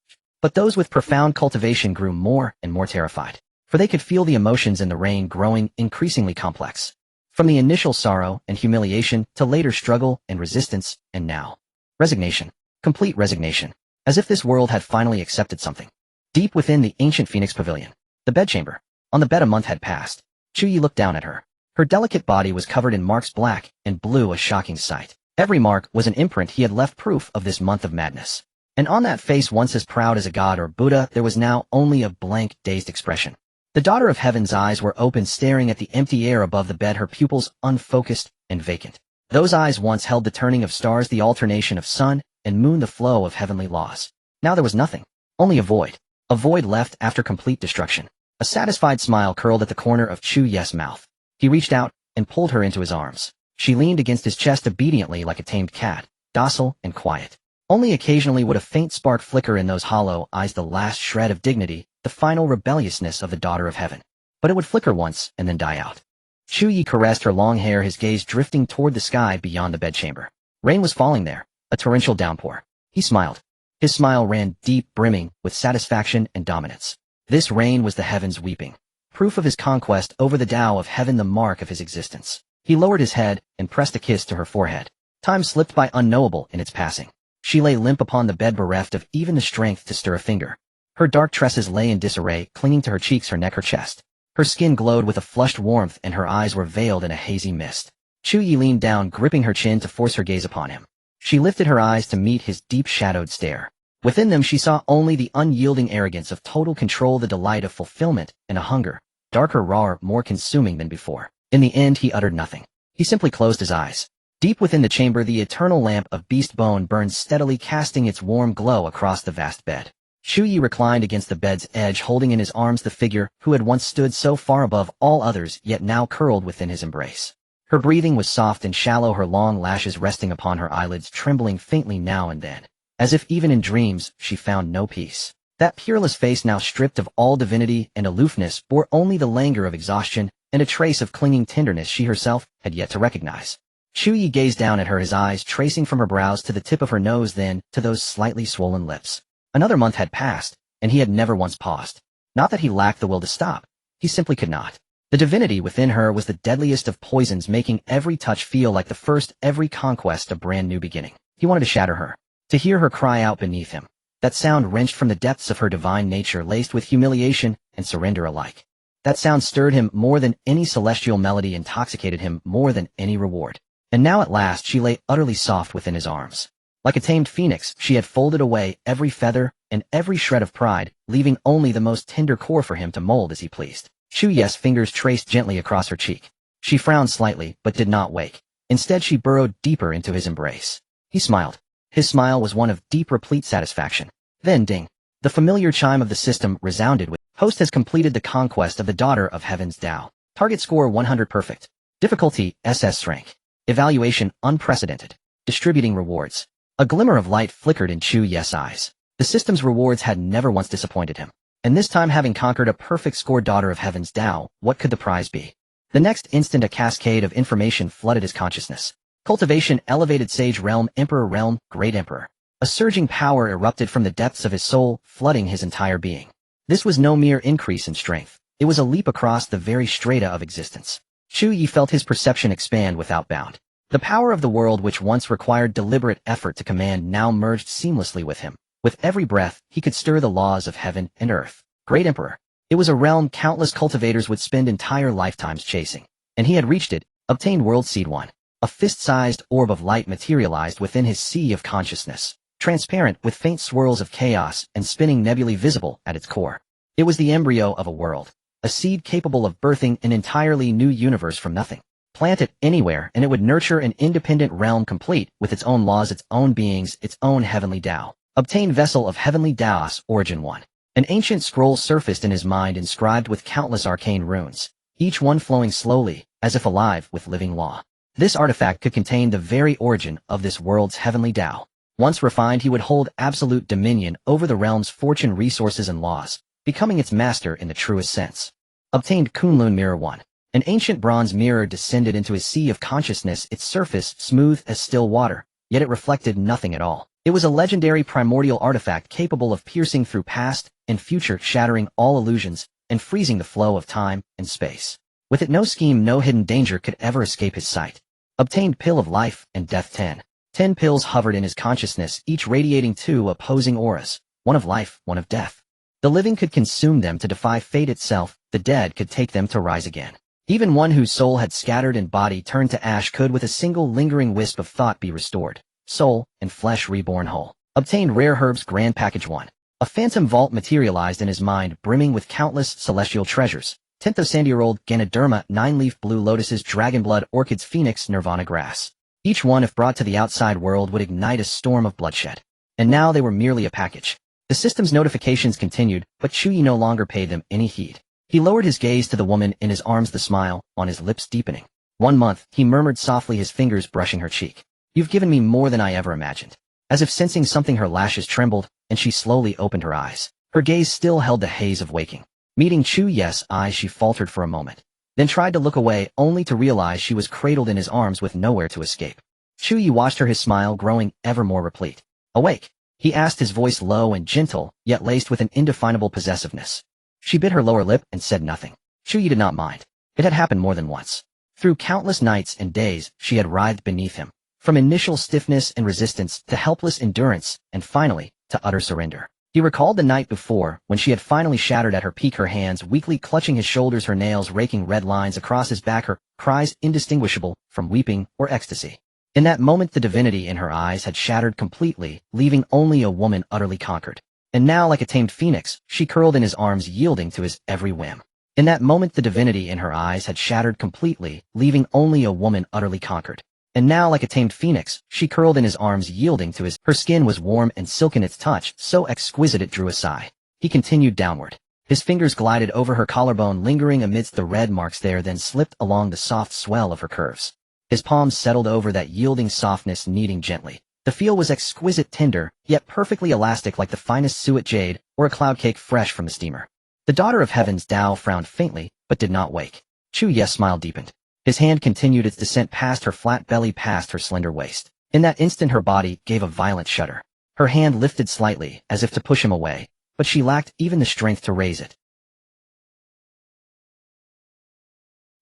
But those with profound cultivation grew more and more terrified, for they could feel the emotions in the rain growing increasingly complex. From the initial sorrow and humiliation to later struggle and resistance, and now resignation. Complete resignation, as if this world had finally accepted something. Deep within the ancient Phoenix Pavilion, the bedchamber, on the bed, a month had passed. Chu Ye looked down at her. Her delicate body was covered in marks, black and blue, a shocking sight. Every mark was an imprint he had left, proof of this month of madness. And on that face once as proud as a god or Buddha, there was now only a blank, dazed expression. The daughter of heaven's eyes were open, staring at the empty air above the bed, her pupils unfocused and vacant. Those eyes once held the turning of stars, the alternation of sun and moon, the flow of heavenly laws. Now there was nothing. Only a void. A void left after complete destruction. A satisfied smile curled at the corner of Chu Ye's mouth. He reached out and pulled her into his arms. She leaned against his chest obediently like a tamed cat, docile and quiet. Only occasionally would a faint spark flicker in those hollow eyes, the last shred of dignity, the final rebelliousness of the daughter of heaven. But it would flicker once and then die out. Chu Ye caressed her long hair, his gaze drifting toward the sky beyond the bedchamber. Rain was falling there, a torrential downpour. He smiled. His smile ran deep, brimming with satisfaction and dominance. This rain was the heavens weeping, proof of his conquest over the Tao of heaven, the mark of his existence. He lowered his head and pressed a kiss to her forehead. Time slipped by unknowable in its passing. She lay limp upon the bed, bereft of even the strength to stir a finger. Her dark tresses lay in disarray, clinging to her cheeks, her neck, her chest. Her skin glowed with a flushed warmth and her eyes were veiled in a hazy mist. Chu Ye leaned down, gripping her chin to force her gaze upon him. She lifted her eyes to meet his deep-shadowed stare. Within them she saw only the unyielding arrogance of total control, the delight of fulfillment, and a hunger, darker, rawer, more consuming than before. In the end he uttered nothing. He simply closed his eyes. Deep within the chamber the eternal lamp of beast bone burned steadily, casting its warm glow across the vast bed. Chu Ye reclined against the bed's edge, holding in his arms the figure who had once stood so far above all others, yet now curled within his embrace. Her breathing was soft and shallow, her long lashes resting upon her eyelids, trembling faintly now and then. As if even in dreams, she found no peace. That peerless face, now stripped of all divinity and aloofness, bore only the languor of exhaustion and a trace of clinging tenderness she herself had yet to recognize. Chu Ye gazed down at her, his eyes tracing from her brows to the tip of her nose, then to those slightly swollen lips. Another month had passed, and he had never once paused. Not that he lacked the will to stop. He simply could not. The divinity within her was the deadliest of poisons, making every touch feel like the first, every conquest a brand new beginning. He wanted to shatter her. To hear her cry out beneath him. That sound wrenched from the depths of her divine nature, laced with humiliation and surrender alike. That sound stirred him more than any celestial melody, intoxicated him more than any reward. And now at last she lay utterly soft within his arms. Like a tamed phoenix, she had folded away every feather and every shred of pride, leaving only the most tender core for him to mold as he pleased. Chu Ye's fingers traced gently across her cheek. She frowned slightly, but did not wake. Instead she burrowed deeper into his embrace. He smiled. His smile was one of deep, replete satisfaction. Then ding. The familiar chime of the system resounded with, "Host has completed the conquest of the daughter of heaven's Tao. Target score 100 perfect. Difficulty SS rank. Evaluation unprecedented. Distributing rewards." A glimmer of light flickered in Chu Ye's eyes. The system's rewards had never once disappointed him. And this time, having conquered a perfect score, daughter of heaven's Tao, what could the prize be? The next instant a cascade of information flooded his consciousness. Cultivation, elevated sage realm, emperor realm, great emperor. A surging power erupted from the depths of his soul, flooding his entire being. This was no mere increase in strength. It was a leap across the very strata of existence. Chu Ye felt his perception expand without bound. The power of the world, which once required deliberate effort to command, now merged seamlessly with him. With every breath, he could stir the laws of heaven and earth. Great emperor. It was a realm countless cultivators would spend entire lifetimes chasing. And he had reached it, obtained World Seed 1. A fist-sized orb of light materialized within his sea of consciousness, transparent with faint swirls of chaos and spinning nebulae visible at its core. It was the embryo of a world, a seed capable of birthing an entirely new universe from nothing. Plant it anywhere and it would nurture an independent realm complete with its own laws, its own beings, its own heavenly Tao. Obtain vessel of heavenly Taos, origin 1. An ancient scroll surfaced in his mind, inscribed with countless arcane runes, each one flowing slowly, as if alive with living law. This artifact could contain the very origin of this world's heavenly Tao. Once refined, he would hold absolute dominion over the realm's fortune, resources, and laws, becoming its master in the truest sense. Obtained Kunlun Mirror 1. An ancient bronze mirror descended into his sea of consciousness, its surface smooth as still water, yet it reflected nothing at all. It was a legendary primordial artifact capable of piercing through past and future, shattering all illusions, and freezing the flow of time and space. With it, no scheme, no hidden danger could ever escape his sight. Obtained Pill of Life and Death 10. 10 pills hovered in his consciousness, each radiating 2 opposing auras, one of life, one of death. The living could consume them to defy fate itself, the dead could take them to rise again. Even one whose soul had scattered and body turned to ash could with a single lingering wisp of thought be restored, soul and flesh reborn whole. Obtained rare herbs grand package 1. A phantom vault materialized in his mind, brimming with countless celestial treasures. 10th of Sandy-year-old Ganoderma, 9-leaf blue lotuses, dragon blood, orchids, phoenix, nirvana grass. Each one, if brought to the outside world, would ignite a storm of bloodshed. And now they were merely a package. The system's notifications continued, but Chu Ye no longer paid them any heed. He lowered his gaze to the woman in his arms, the smile on his lips deepening. 1 month, he murmured softly, his fingers brushing her cheek. You've given me more than I ever imagined. As if sensing something, her lashes trembled, and she slowly opened her eyes. Her gaze still held the haze of waking. Meeting Chu Ye's eyes, she faltered for a moment, then tried to look away, only to realize she was cradled in his arms with nowhere to escape. Chu Ye watched her, his smile growing ever more replete. Awake? He asked, his voice low and gentle, yet laced with an indefinable possessiveness. She bit her lower lip and said nothing. Chu Ye did not mind. It had happened more than once. Through countless nights and days, she had writhed beneath him. From initial stiffness and resistance to helpless endurance, and finally, to utter surrender. He recalled the night before, when she had finally shattered at her peak, her hands weakly clutching his shoulders, her nails raking red lines across his back, her cries indistinguishable from weeping or ecstasy. In that moment, the divinity in her eyes had shattered completely, leaving only a woman utterly conquered. And now, like a tamed phoenix, she curled in his arms, yielding to his every whim. In that moment, the divinity in her eyes had shattered completely, leaving only a woman utterly conquered. And now, like a tamed phoenix, she curled in his arms, yielding to his. Her skin was warm and silken, its touch so exquisite it drew a sigh. He continued downward. His fingers glided over her collarbone, lingering amidst the red marks there, then slipped along the soft swell of her curves. His palms settled over that yielding softness, kneading gently. The feel was exquisite, tender, yet perfectly elastic, like the finest suet jade or a cloud cake fresh from the steamer. The daughter of heaven's Dao frowned faintly, but did not wake. Chu Ye's smile deepened. His hand continued its descent past her flat belly, past her slender waist. In that instant, her body gave a violent shudder. Her hand lifted slightly, as if to push him away, but she lacked even the strength to raise it.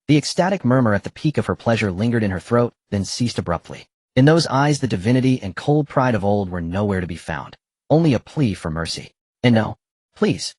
The ecstatic murmur at the peak of her pleasure lingered in her throat, then ceased abruptly. In those eyes, the divinity and cold pride of old were nowhere to be found. Only a plea for mercy. And no, please.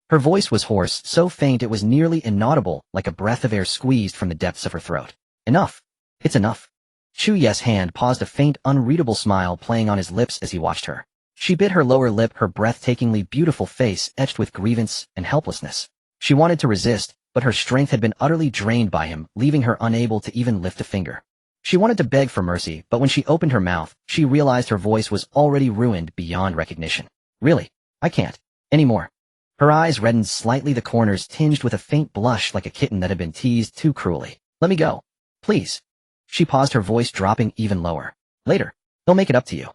Her voice was hoarse, so faint it was nearly inaudible, like a breath of air squeezed from the depths of her throat. Enough. It's enough. Chu Ye's hand paused, a faint, unreadable smile playing on his lips as he watched her. She bit her lower lip, her breathtakingly beautiful face etched with grievance and helplessness. She wanted to resist, but her strength had been utterly drained by him, leaving her unable to even lift a finger. She wanted to beg for mercy, but when she opened her mouth, she realized her voice was already ruined beyond recognition. Really, I can't. Anymore. Her eyes reddened slightly, the corners tinged with a faint blush, like a kitten that had been teased too cruelly. Let me go. Please. She paused, her voice dropping even lower. Later. He'll make it up to you.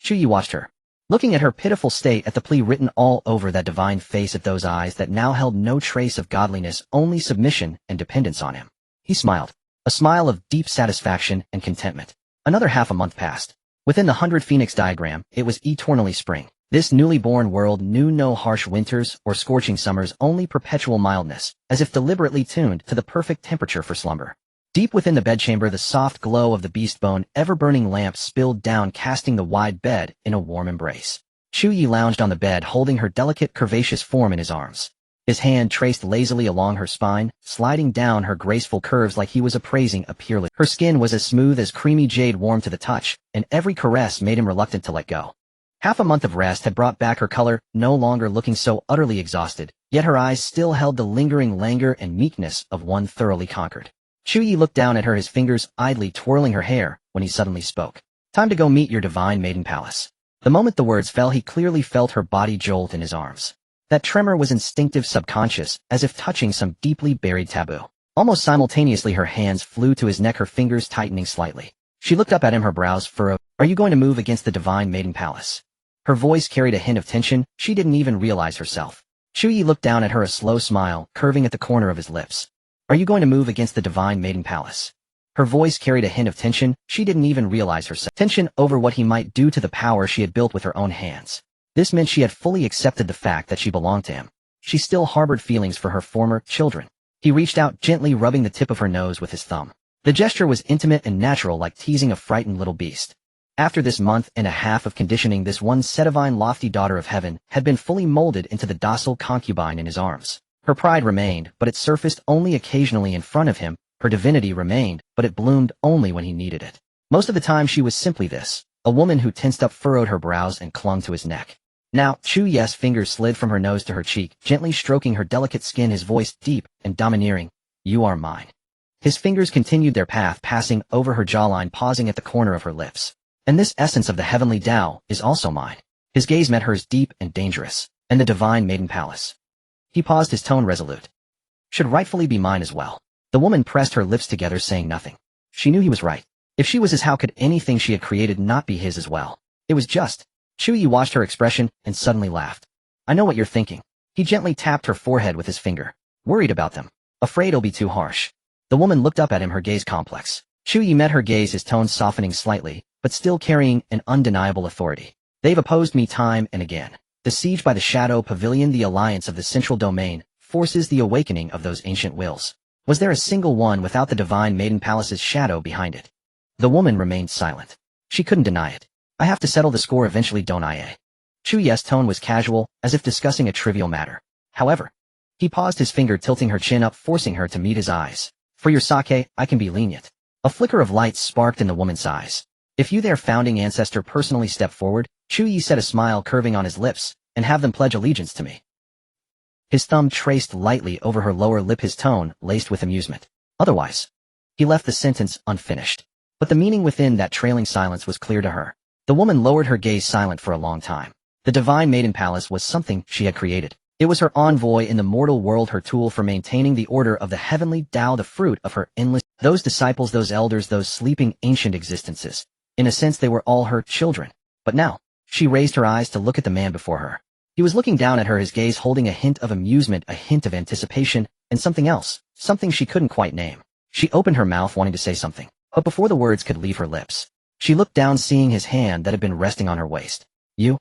Chu Ye watched her, looking at her pitiful state, at the plea written all over that divine face, at those eyes that now held no trace of godliness, only submission and dependence on him. He smiled. A smile of deep satisfaction and contentment. Another half a month passed. Within the 100 Phoenix diagram, it was eternally spring. This newly born world knew no harsh winters or scorching summers, only perpetual mildness, as if deliberately tuned to the perfect temperature for slumber. Deep within the bedchamber, the soft glow of the beast-bone, ever-burning lamp spilled down, casting the wide bed in a warm embrace. Chu Ye lounged on the bed, holding her delicate, curvaceous form in his arms. His hand traced lazily along her spine, sliding down her graceful curves like he was appraising a peerless. Her skin was as smooth as creamy jade, warm to the touch, and every caress made him reluctant to let go. Half a month of rest had brought back her color, no longer looking so utterly exhausted, yet her eyes still held the lingering languor and meekness of one thoroughly conquered. Chu Ye looked down at her, his fingers idly twirling her hair, when he suddenly spoke. Time to go meet your divine maiden palace. The moment the words fell, he clearly felt her body jolt in his arms. That tremor was instinctive, subconscious, as if touching some deeply buried taboo. Almost simultaneously, her hands flew to his neck, her fingers tightening slightly. She looked up at him, her brows furrowed. Are you going to move against the divine maiden palace? Her voice carried a hint of tension. She didn't even realize herself. Chu Ye looked down at her, a slow smile curving at the corner of his lips. Are you going to move against the divine maiden palace? Her voice carried a hint of tension. She didn't even realize herself. Tension over what he might do to the power she had built with her own hands. This meant she had fully accepted the fact that she belonged to him. She still harbored feelings for her former children. He reached out, gently rubbing the tip of her nose with his thumb. The gesture was intimate and natural, like teasing a frightened little beast. After this month and a half of conditioning, this one Sedivine lofty daughter of heaven had been fully molded into the docile concubine in his arms. Her pride remained, but it surfaced only occasionally in front of him. Her divinity remained, but it bloomed only when he needed it. Most of the time she was simply this, a woman who tensed up furrowed her brows and clung to his neck. Now, Chu Ye's fingers slid from her nose to her cheek, gently stroking her delicate skin, his voice deep and domineering. You are mine. His fingers continued their path, passing over her jawline, pausing at the corner of her lips. And this essence of the heavenly Dao is also mine. His gaze met hers, deep and dangerous, and the divine maiden palace. He paused, his tone resolute. Should rightfully be mine as well. The woman pressed her lips together, saying nothing. She knew he was right. If she was his, how could anything she had created not be his as well? It was just. Chu Ye watched her expression and suddenly laughed. I know what you're thinking. He gently tapped her forehead with his finger. Worried about them. Afraid it'll be too harsh. The woman looked up at him, her gaze complex. Chu Ye met her gaze, his tone softening slightly, but still carrying an undeniable authority. They've opposed me time and again. The siege by the Shadow Pavilion, the alliance of the central domain, forces the awakening of those ancient wills. Was there a single one without the divine maiden palace's shadow behind it? The woman remained silent. She couldn't deny it. I have to settle the score eventually, don't I? Chu Ye's tone was casual, as if discussing a trivial matter. However, he paused, his finger tilting her chin up, forcing her to meet his eyes. For your sake, I can be lenient. A flicker of light sparked in the woman's eyes. If you, their founding ancestor, personally step forward, Chu Ye said, a smile curving on his lips, and have them pledge allegiance to me. His thumb traced lightly over her lower lip, his tone laced with amusement. Otherwise, he left the sentence unfinished. But the meaning within that trailing silence was clear to her. The woman lowered her gaze, silent for a long time. The divine maiden palace was something she had created. It was her envoy in the mortal world, her tool for maintaining the order of the heavenly Tao, the fruit of her endless, those disciples, those elders, those sleeping ancient existences. In a sense, they were all her children. But now, she raised her eyes to look at the man before her. He was looking down at her, his gaze holding a hint of amusement, a hint of anticipation, and something else, something she couldn't quite name. She opened her mouth, wanting to say something, but before the words could leave her lips, she looked down, seeing his hand that had been resting on her waist. You?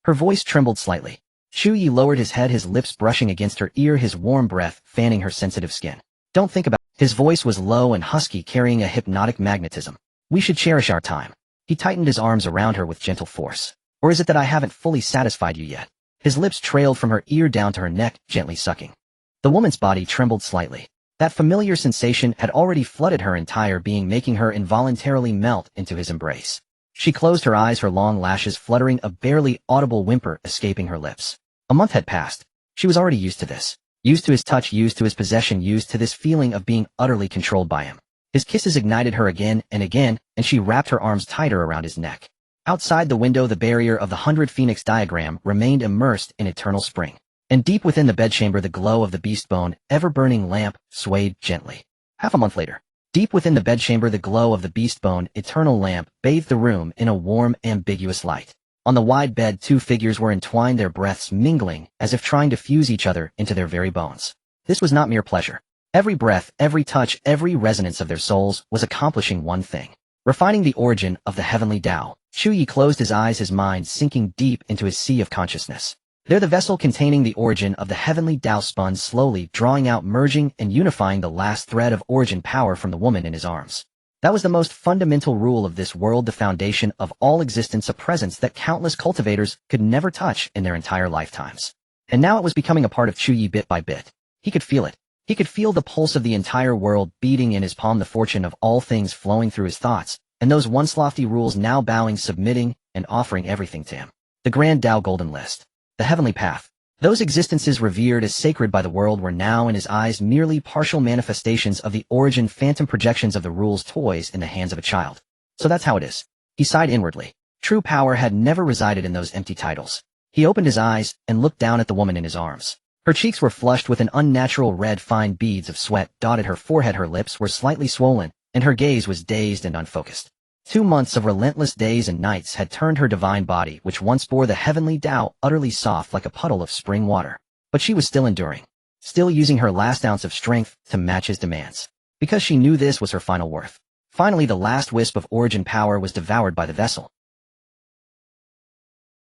Her voice trembled slightly. Chu Ye lowered his head, his lips brushing against her ear, his warm breath fanning her sensitive skin. Don't think about it. His voice was low and husky, carrying a hypnotic magnetism. We should cherish our time. He tightened his arms around her with gentle force. Or is it that I haven't fully satisfied you yet? His lips trailed from her ear down to her neck, gently sucking. The woman's body trembled slightly. That familiar sensation had already flooded her entire being, making her involuntarily melt into his embrace. She closed her eyes, her long lashes fluttering, a barely audible whimper escaping her lips. A month had passed. She was already used to this. Used to his touch, used to his possession, used to this feeling of being utterly controlled by him. His kisses ignited her again, and she wrapped her arms tighter around his neck. Outside the window, the barrier of the 100 Phoenix diagram remained immersed in eternal spring. And deep within the bedchamber, the glow of the beast bone, ever-burning lamp, swayed gently. Half a month later, deep within the bedchamber, the glow of the beast bone, eternal lamp, bathed the room in a warm, ambiguous light. On the wide bed, two figures were entwined, their breaths mingling, as if trying to fuse each other into their very bones. This was not mere pleasure. Every breath, every touch, every resonance of their souls was accomplishing one thing. Refining the origin of the heavenly Tao. Chu Ye closed his eyes, his mind sinking deep into his sea of consciousness. There the vessel containing the origin of the heavenly Tao spun slowly, drawing out, merging, and unifying the last thread of origin power from the woman in his arms. That was the most fundamental rule of this world, the foundation of all existence, a presence that countless cultivators could never touch in their entire lifetimes. And now it was becoming a part of Chu Ye bit by bit. He could feel it. He could feel the pulse of the entire world beating in his palm, the fortune of all things flowing through his thoughts, and those once lofty rules now bowing, submitting, and offering everything to him. The grand Tao golden list. The heavenly path. Those existences revered as sacred by the world were now in his eyes merely partial manifestations of the origin, phantom projections of the rules, toys in the hands of a child. So that's how it is. He sighed inwardly. True power had never resided in those empty titles. He opened his eyes and looked down at the woman in his arms. Her cheeks were flushed with an unnatural red, fine beads of sweat dotted her forehead, her lips were slightly swollen, and her gaze was dazed and unfocused. 2 months of relentless days and nights had turned her divine body, which once bore the heavenly Tao, utterly soft like a puddle of spring water. But she was still enduring, still using her last ounce of strength to match his demands. Because she knew this was her final worth. Finally, the last wisp of origin power was devoured by the vessel.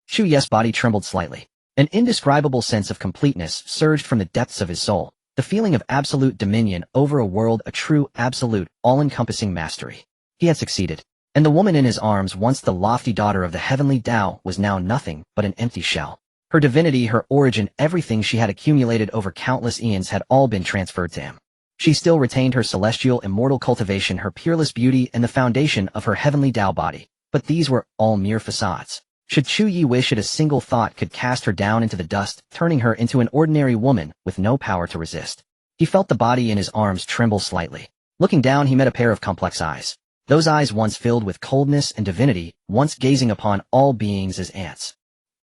Chu Ye's body trembled slightly. An indescribable sense of completeness surged from the depths of his soul, the feeling of absolute dominion over a world, a true, absolute, all-encompassing mastery. He had succeeded. And the woman in his arms, once the lofty daughter of the heavenly Tao, was now nothing but an empty shell. Her divinity, her origin, everything she had accumulated over countless eons had all been transferred to him. She still retained her celestial, immortal cultivation, her peerless beauty, and the foundation of her heavenly Tao body. but these were all mere facades. Should Chu Ye wish it, a single thought could cast her down into the dust, turning her into an ordinary woman with no power to resist. He felt the body in his arms tremble slightly. Looking down, he met a pair of complex eyes. Those eyes, once filled with coldness and divinity, once gazing upon all beings as ants,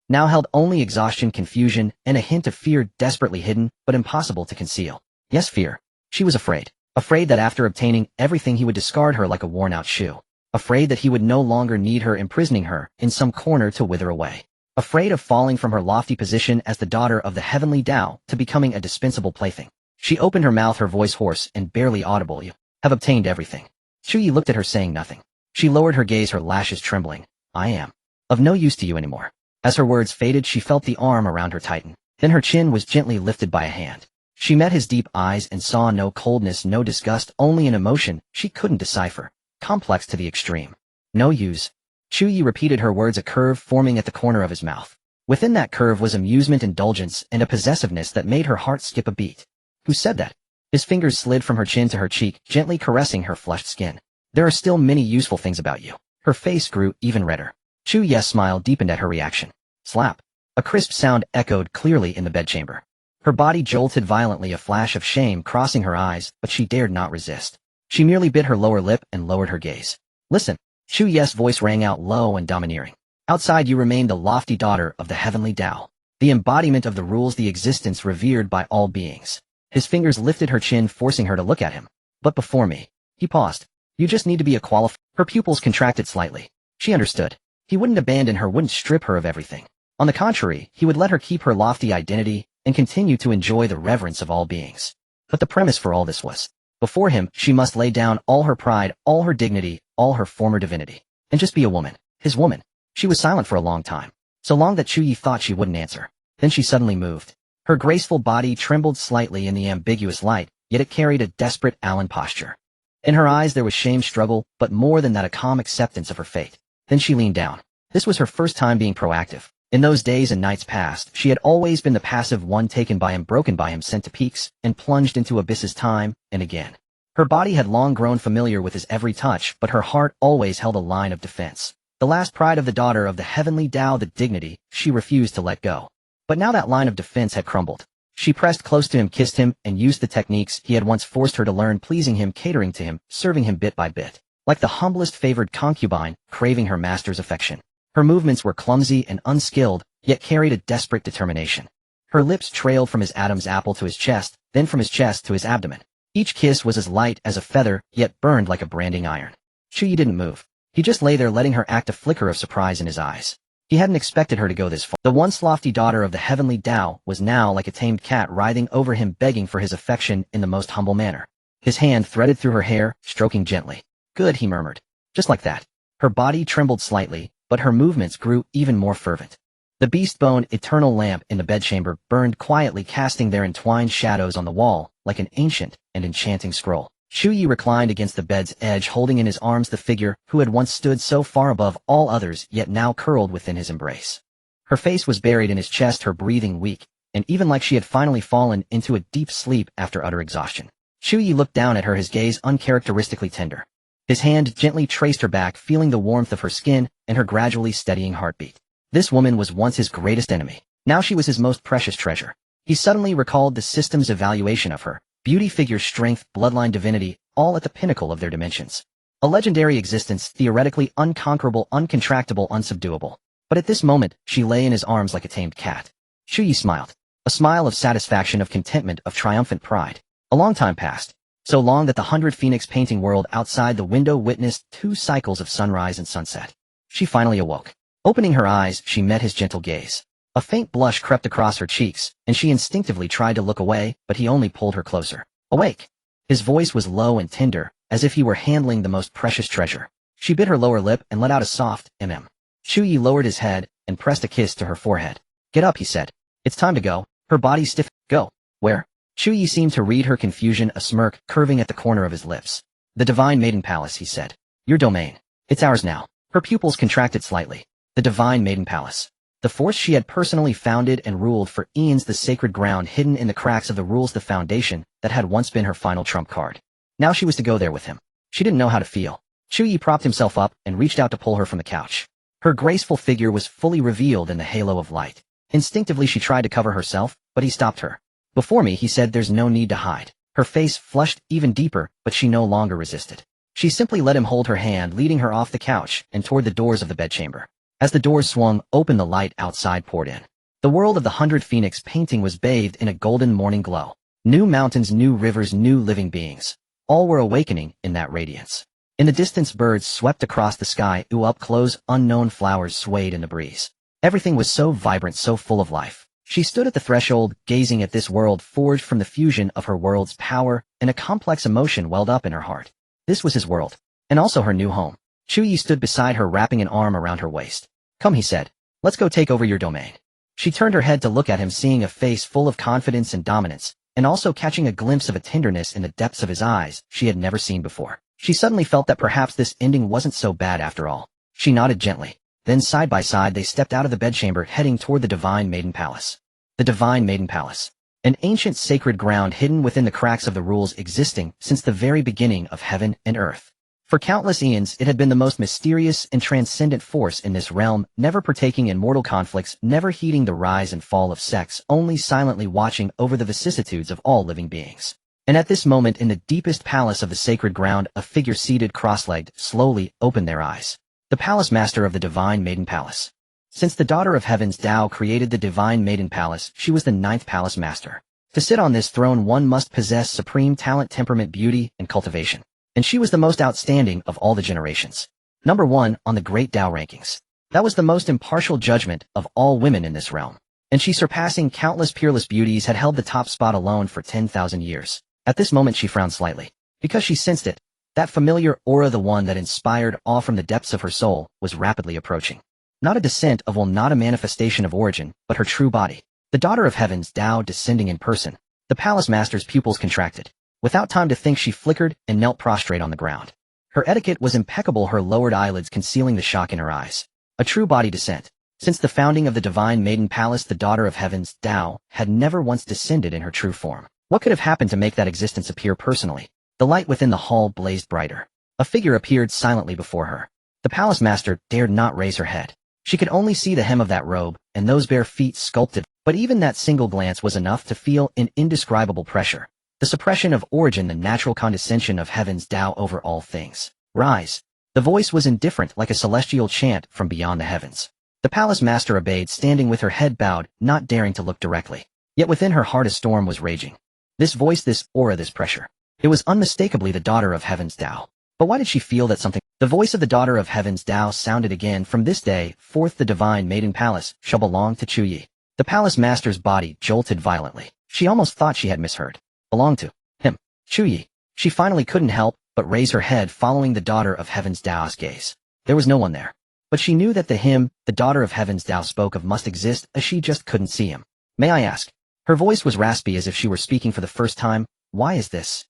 now held only exhaustion, confusion, and a hint of fear, desperately hidden, but impossible to conceal. Yes, fear. She was afraid. Afraid that after obtaining everything he would discard her like a worn-out shoe. Afraid that he would no longer need her, imprisoning her in some corner to wither away. Afraid of falling from her lofty position as the daughter of the heavenly Dao to becoming a dispensable plaything. She opened her mouth, her voice hoarse and barely audible. You have obtained everything. Chu Ye looked at her, saying nothing. She lowered her gaze, her lashes trembling. I am of no use to you anymore. As her words faded, she felt the arm around her tighten. Then her chin was gently lifted by a hand. She met his deep eyes and saw no coldness, no disgust, only an emotion she couldn't decipher, complex to the extreme. No use. Chu Ye repeated her words, a curve forming at the corner of his mouth. Within that curve was amusement, indulgence, and a possessiveness that made her heart skip a beat. Who said that? His fingers slid from her chin to her cheek, gently caressing her flushed skin. There are still many useful things about you. Her face grew even redder. Chu Ye's smile deepened at her reaction. Slap. A crisp sound echoed clearly in the bedchamber. Her body jolted violently, a flash of shame crossing her eyes, but she dared not resist. She merely bit her lower lip and lowered her gaze. Listen. Chu Ye's voice rang out low and domineering. Outside you remain the lofty daughter of the heavenly Dao, the embodiment of the rules, the existence revered by all beings. His fingers lifted her chin, forcing her to look at him. But before me. He paused. You just need to be a qualified. Her pupils contracted slightly. She understood. He wouldn't abandon her, wouldn't strip her of everything. On the contrary, he would let her keep her lofty identity and continue to enjoy the reverence of all beings. But the premise for all this was, before him, she must lay down all her pride, all her dignity, all her former divinity, and just be a woman, his woman. She was silent for a long time, so long that Chu Ye thought she wouldn't answer. Then she suddenly moved. Her graceful body trembled slightly in the ambiguous light, yet it carried a desperate Allen posture. In her eyes there was shame, struggle, but more than that, a calm acceptance of her fate. Then she leaned down. This was her first time being proactive. In those days and nights past, she had always been the passive one, taken by him, broken by him, sent to peaks, and plunged into abysses time and again. Her body had long grown familiar with his every touch, but her heart always held a line of defense. The last pride of the daughter of the heavenly Dao, the dignity she refused to let go. But now that line of defense had crumbled. She pressed close to him, kissed him, and used the techniques he had once forced her to learn, pleasing him, catering to him, serving him bit by bit. Like the humblest favored concubine, craving her master's affection. Her movements were clumsy and unskilled, yet carried a desperate determination. Her lips trailed from his Adam's apple to his chest, then from his chest to his abdomen. Each kiss was as light as a feather, yet burned like a branding iron. Chu Ye didn't move. He just lay there, letting her act, a flicker of surprise in his eyes. He hadn't expected her to go this far. The once lofty daughter of the heavenly Dao was now like a tamed cat, writhing over him, begging for his affection in the most humble manner. His hand threaded through her hair, stroking gently. Good, he murmured. Just like that. Her body trembled slightly, but her movements grew even more fervent. The beast-bone eternal lamp in the bedchamber burned quietly, casting their entwined shadows on the wall like an ancient and enchanting scroll. Chu Ye reclined against the bed's edge, holding in his arms the figure who had once stood so far above all others, yet now curled within his embrace. Her face was buried in his chest, her breathing weak, and even like she had finally fallen into a deep sleep after utter exhaustion. Chu Ye looked down at her, his gaze uncharacteristically tender. His hand gently traced her back, feeling the warmth of her skin and her gradually steadying heartbeat. This woman was once his greatest enemy. Now she was his most precious treasure. He suddenly recalled the system's evaluation of her. Beauty, figure, strength, bloodline, divinity, all at the pinnacle of their dimensions. A legendary existence, theoretically unconquerable, uncontractable, unsubduable. But at this moment, she lay in his arms like a tamed cat. Chu Ye smiled. A smile of satisfaction, of contentment, of triumphant pride. A long time passed. So long that the 100 Phoenix painting world outside the window witnessed 2 cycles of sunrise and sunset. She finally awoke. Opening her eyes, she met his gentle gaze. A faint blush crept across her cheeks, and she instinctively tried to look away, but he only pulled her closer. Awake! His voice was low and tender, as if he were handling the most precious treasure. She bit her lower lip and let out a soft mm. Chu Ye lowered his head and pressed a kiss to her forehead. Get up, he said. It's time to go. Her body stiff. Go. Where? Chu Ye seemed to read her confusion, a smirk curving at the corner of his lips. The Divine Maiden Palace, he said. Your domain. It's ours now. Her pupils contracted slightly. The Divine Maiden Palace. The force she had personally founded and ruled for eons, the sacred ground hidden in the cracks of the rules, the foundation that had once been her final trump card. Now she was to go there with him. She didn't know how to feel. Chu Ye propped himself up and reached out to pull her from the couch. Her graceful figure was fully revealed in the halo of light. Instinctively she tried to cover herself, but he stopped her. Before me, he said, there's no need to hide. Her face flushed even deeper, but she no longer resisted. She simply let him hold her hand, leading her off the couch and toward the doors of the bedchamber. As the doors swung open, the light outside poured in. The world of the 100 Phoenix painting was bathed in a golden morning glow. New mountains, new rivers, new living beings. All were awakening in that radiance. In the distance, birds swept across the sky, up close, unknown flowers swayed in the breeze. Everything was so vibrant, so full of life. She stood at the threshold, gazing at this world forged from the fusion of her world's power, and a complex emotion welled up in her heart. This was his world, and also her new home. Chu Ye stood beside her, wrapping an arm around her waist. Come, he said. Let's go take over your domain. She turned her head to look at him, seeing a face full of confidence and dominance, and also catching a glimpse of a tenderness in the depths of his eyes she had never seen before. She suddenly felt that perhaps this ending wasn't so bad after all. She nodded gently. Then side by side they stepped out of the bedchamber, heading toward the Divine Maiden Palace. The Divine Maiden Palace. An ancient sacred ground hidden within the cracks of the rules existing since the very beginning of heaven and earth. For countless eons it had been the most mysterious and transcendent force in this realm, never partaking in mortal conflicts, never heeding the rise and fall of sects, only silently watching over the vicissitudes of all living beings. And at this moment, in the deepest palace of the sacred ground, a figure seated cross-legged slowly opened their eyes. The palace master of the Divine Maiden Palace. Since the daughter of heaven's Dao created the Divine Maiden Palace, she was the 9th palace master. To sit on this throne, one must possess supreme talent, temperament, beauty, and cultivation. And she was the most outstanding of all the generations. Number 1 on the great Dao rankings. That was the most impartial judgment of all women in this realm. And she, surpassing countless peerless beauties, had held the top spot alone for 10,000 years. At this moment she frowned slightly, because she sensed it. That familiar aura, the one that inspired awe from the depths of her soul, was rapidly approaching. Not a descent of will, not a manifestation of origin, but her true body. The daughter of heaven's Dao descending in person. The palace master's pupils contracted. Without time to think, she flickered and knelt prostrate on the ground. Her etiquette was impeccable, her lowered eyelids concealing the shock in her eyes. A true body descent. Since the founding of the Divine Maiden Palace, the daughter of heaven's Dao had never once descended in her true form. What could have happened to make that existence appear personally? The light within the hall blazed brighter. A figure appeared silently before her. The palace master dared not raise her head. She could only see the hem of that robe, and those bare feet sculpted, but even that single glance was enough to feel an indescribable pressure. The suppression of origin, the natural condescension of heaven's Dao over all things. Rise. The voice was indifferent, like a celestial chant from beyond the heavens. The palace master obeyed, standing with her head bowed, not daring to look directly. Yet within her heart a storm was raging. This voice, this aura, this pressure. It was unmistakably the daughter of heaven's Dao. But why did she feel that something? The voice of the daughter of heaven's Dao sounded again. From this day forth the Divine Maiden Palace shall belong to Chu Ye. The palace master's body jolted violently. She almost thought she had misheard. Belong to him. Chu Ye. She finally couldn't help but raise her head, following the daughter of heaven's Dao's gaze. There was no one there. But she knew that the him the daughter of heaven's Dao spoke of must exist, as she just couldn't see him. May I ask? Her voice was raspy, as if she were speaking for the first time. Why is this?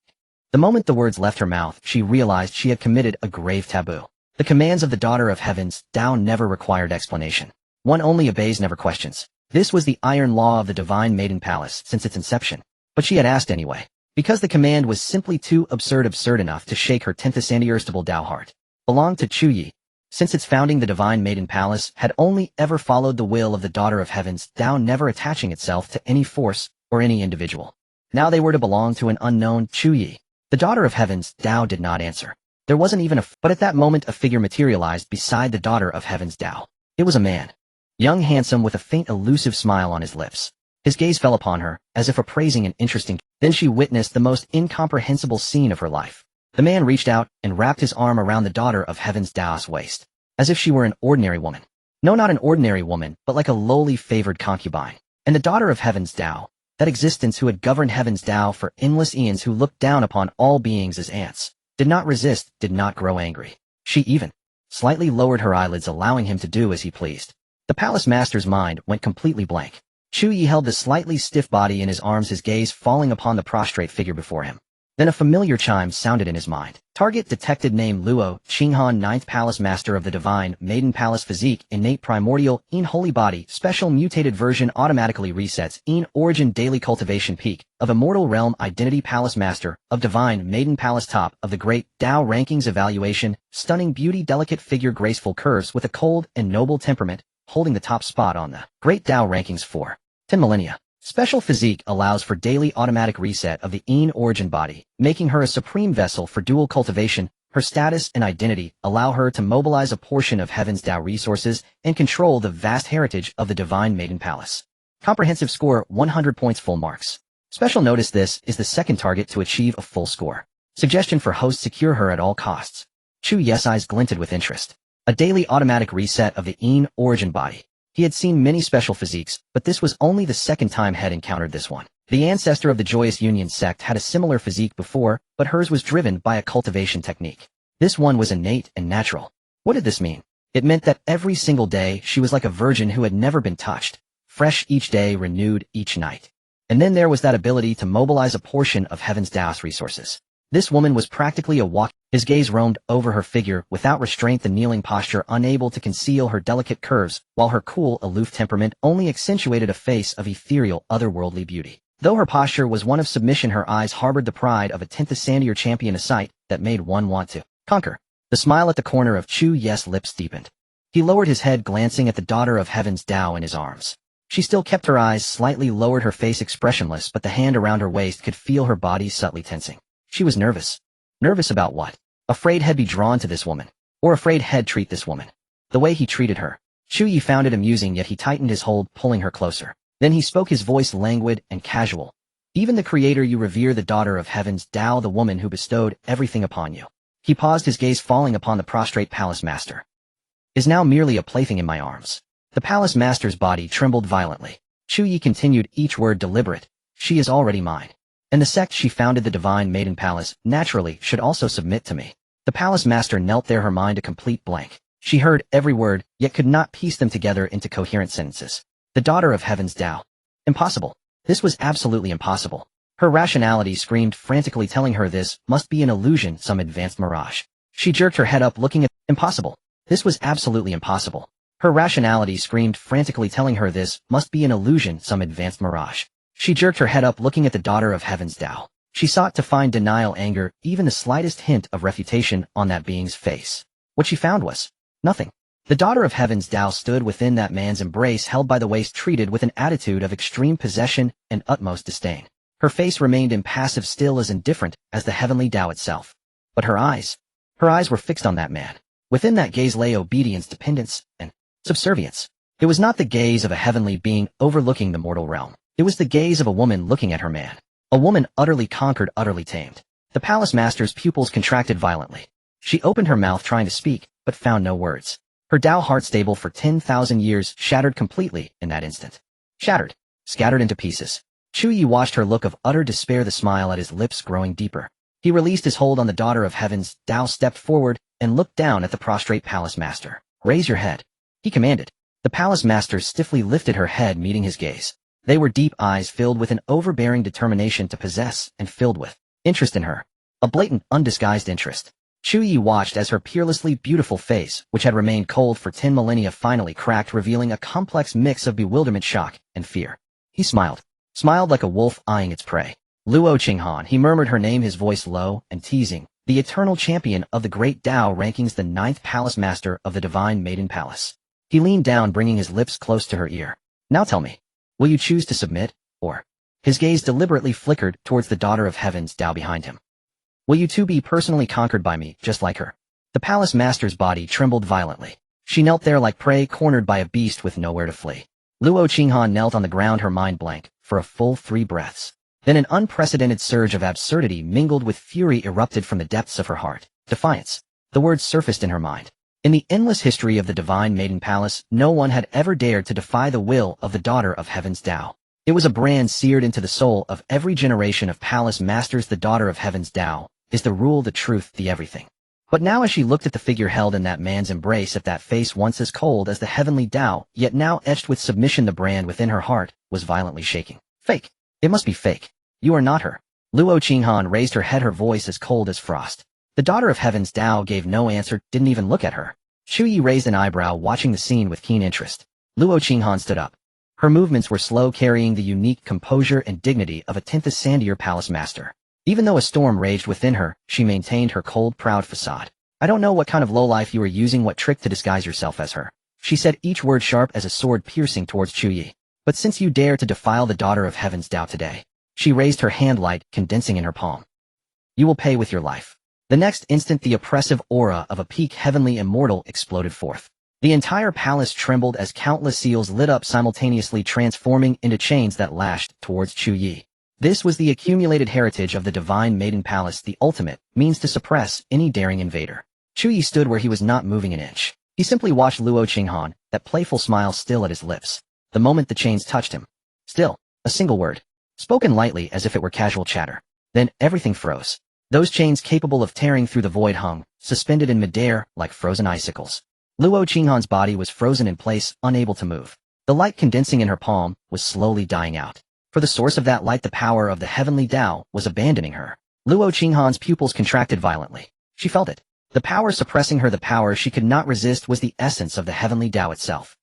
The moment the words left her mouth, she realized she had committed a grave taboo. The commands of the daughter of heaven's Dao never required explanation. One only obeys, never questions. This was the iron law of the Divine Maiden Palace since its inception. But she had asked anyway, because the command was simply too absurd enough to shake her tenth and irresistible Dao heart. Belonged to Chu Ye. Since its founding, the Divine Maiden Palace had only ever followed the will of the daughter of heaven's Dao, never attaching itself to any force or any individual. Now they were to belong to an unknown Chu Ye. The daughter of heaven's Dao did not answer. There wasn't even but at that moment a figure materialized beside the daughter of heaven's Dao. It was a man. Young, handsome, with a faint elusive smile on his lips. His gaze fell upon her, as if appraising an interesting. Then she witnessed the most incomprehensible scene of her life. The man reached out and wrapped his arm around the daughter of heaven's Dao's waist, as if she were an ordinary woman. No, not an ordinary woman, but like a lowly favored concubine. And the daughter of heaven's Dao, that existence who had governed heaven's Dao for endless eons, who looked down upon all beings as ants, did not resist, did not grow angry. She even slightly lowered her eyelids, allowing him to do as he pleased. The palace master's mind went completely blank. Chu Ye held the slightly stiff body in his arms, his gaze falling upon the prostrate figure before him. Then a familiar chime sounded in his mind. Target detected. Name Luo Qinghan, 9th Palace Master of the Divine Maiden Palace. Physique innate primordial in holy body. Special mutated version automatically resets in origin. Daily cultivation peak of immortal realm. Identity Palace Master of Divine Maiden Palace. Top of the Great Dao Rankings. Evaluation. Stunning beauty. Delicate figure. Graceful curves with a cold and noble temperament. Holding the top spot on the Great Dao Rankings for 10 millennia. Special physique allows for daily automatic reset of the in origin body, making her a supreme vessel for dual cultivation. Her status and identity allow her to mobilize a portion of heaven's Dao resources and control the vast heritage of the Divine Maiden Palace. Comprehensive score 100 points. Full marks. Special notice: this is the second target to achieve a full score. Suggestion for host: secure her at all costs. Chu Ye's eyes glinted with interest. A daily automatic reset of the in origin body. He had seen many special physiques, but this was only the second time had encountered this one. The ancestor of the Joyous Union sect had a similar physique before, but hers was driven by a cultivation technique. This one was innate and natural. What did this mean? It meant that every single day she was like a virgin who had never been touched, fresh each day, renewed each night. And then there was that ability to mobilize a portion of heaven's Dao's resources. This woman was practically a walk. His gaze roamed over her figure without restraint, the kneeling posture unable to conceal her delicate curves, while her cool, aloof temperament only accentuated a face of ethereal, otherworldly beauty. Though her posture was one of submission, her eyes harbored the pride of a 10th sandier champion, a sight that made one want to conquer. The smile at the corner of Chu Ye's lips deepened. He lowered his head, glancing at the daughter of heaven's Dao in his arms. She still kept her eyes slightly lowered, her face expressionless, but the hand around her waist could feel her body subtly tensing. She was nervous. Nervous about what? Afraid he'd be drawn to this woman. Or afraid he'd treat this woman the way he treated her. Chu Ye found it amusing, yet he tightened his hold, pulling her closer. Then he spoke, his voice languid and casual. Even the creator you revere, the daughter of heaven's Dao, the woman who bestowed everything upon you. He paused, his gaze falling upon the prostrate palace master. Is now merely a plaything in my arms. The palace master's body trembled violently. Chu Ye continued, each word deliberate. She is already mine. And the sect she founded, the Divine Maiden Palace, naturally should also submit to me. The palace master knelt there, her mind a complete blank. She heard every word, yet could not piece them together into coherent sentences. The daughter of heaven's Dao. Impossible. This was absolutely impossible. Her rationality screamed frantically, telling her this must be an illusion, some advanced mirage. She jerked her head up, looking at impossible. This was absolutely impossible. Her rationality screamed frantically, telling her this must be an illusion, some advanced mirage. She jerked her head up, looking at the daughter of heaven's Dao. She sought to find denial, anger, even the slightest hint of refutation on that being's face. What she found was nothing. The daughter of heaven's Dao stood within that man's embrace, held by the waist, treated with an attitude of extreme possession and utmost disdain. Her face remained impassive, still as indifferent as the heavenly Dao itself. But her eyes were fixed on that man. Within that gaze lay obedience, dependence, and subservience. It was not the gaze of a heavenly being overlooking the mortal realm. It was the gaze of a woman looking at her man. A woman utterly conquered, utterly tamed. The palace master's pupils contracted violently. She opened her mouth, trying to speak, but found no words. Her Dao heart, stable for 10,000 years, shattered completely in that instant. Shattered. Scattered into pieces. Chu Ye watched her look of utter despair, the smile at his lips growing deeper. He released his hold on the daughter of heaven's Dao, stepped forward, and looked down at the prostrate palace master. Raise your head, he commanded. The palace master stiffly lifted her head, meeting his gaze. They were deep eyes filled with an overbearing determination to possess and filled with interest in her. A blatant, undisguised interest. Chu Ye watched as her peerlessly beautiful face, which had remained cold for 10 millennia, finally cracked, revealing a complex mix of bewilderment, shock, and fear. He smiled like a wolf eyeing its prey. Luo Qinghan, he murmured her name, his voice low and teasing. The eternal champion of the Great Dao Rankings, the 9th Palace Master of the Divine Maiden Palace. He leaned down, bringing his lips close to her ear. Now tell me. Will you choose to submit, or? His gaze deliberately flickered towards the daughter of heaven's Dao behind him. Will you too be personally conquered by me, just like her? The palace master's body trembled violently. She knelt there like prey cornered by a beast with nowhere to flee. Luo Qinghan knelt on the ground, her mind blank, for a full 3 breaths. Then an unprecedented surge of absurdity mingled with fury erupted from the depths of her heart. Defiance. The words surfaced in her mind. In the endless history of the Divine Maiden Palace, no one had ever dared to defy the will of the daughter of heaven's Dao. It was a brand seared into the soul of every generation of palace masters. The daughter of heaven's Dao is the rule, the truth, the everything. But now, as she looked at the figure held in that man's embrace, at that face once as cold as the heavenly Dao, yet now etched with submission, the brand within her heart was violently shaking. Fake. It must be fake. You are not her. Luo Qinghan raised her head, her voice as cold as frost. The daughter of heaven's Dao gave no answer, didn't even look at her. Chu Ye raised an eyebrow, watching the scene with keen interest. Luo Qinghan stood up. Her movements were slow, carrying the unique composure and dignity of a 10th Sandier palace master. Even though a storm raged within her, she maintained her cold, proud facade. I don't know what kind of lowlife you are using, what trick to disguise yourself as her, she said, each word sharp as a sword piercing towards Chu Ye. But since you dare to defile the daughter of heaven's Dao today, she raised her hand, light condensing in her palm. You will pay with your life. The next instant, the oppressive aura of a peak heavenly immortal exploded forth. The entire palace trembled as countless seals lit up simultaneously, transforming into chains that lashed towards Chu Ye. This was the accumulated heritage of the divine maiden palace, the ultimate means to suppress any daring invader. Chu Ye stood where he was, not moving an inch. He simply watched Luo Qinghan, that playful smile still at his lips. The moment the chains touched him. Still, a single word, spoken lightly as if it were casual chatter. Then everything froze. Those chains, capable of tearing through the void, hung, suspended in midair, like frozen icicles. Luo Qinghan's body was frozen in place, unable to move. The light condensing in her palm was slowly dying out. For the source of that light, the power of the heavenly Dao, was abandoning her. Luo Qinghan's pupils contracted violently. She felt it. The power suppressing her, the power she could not resist, was the essence of the heavenly Dao itself.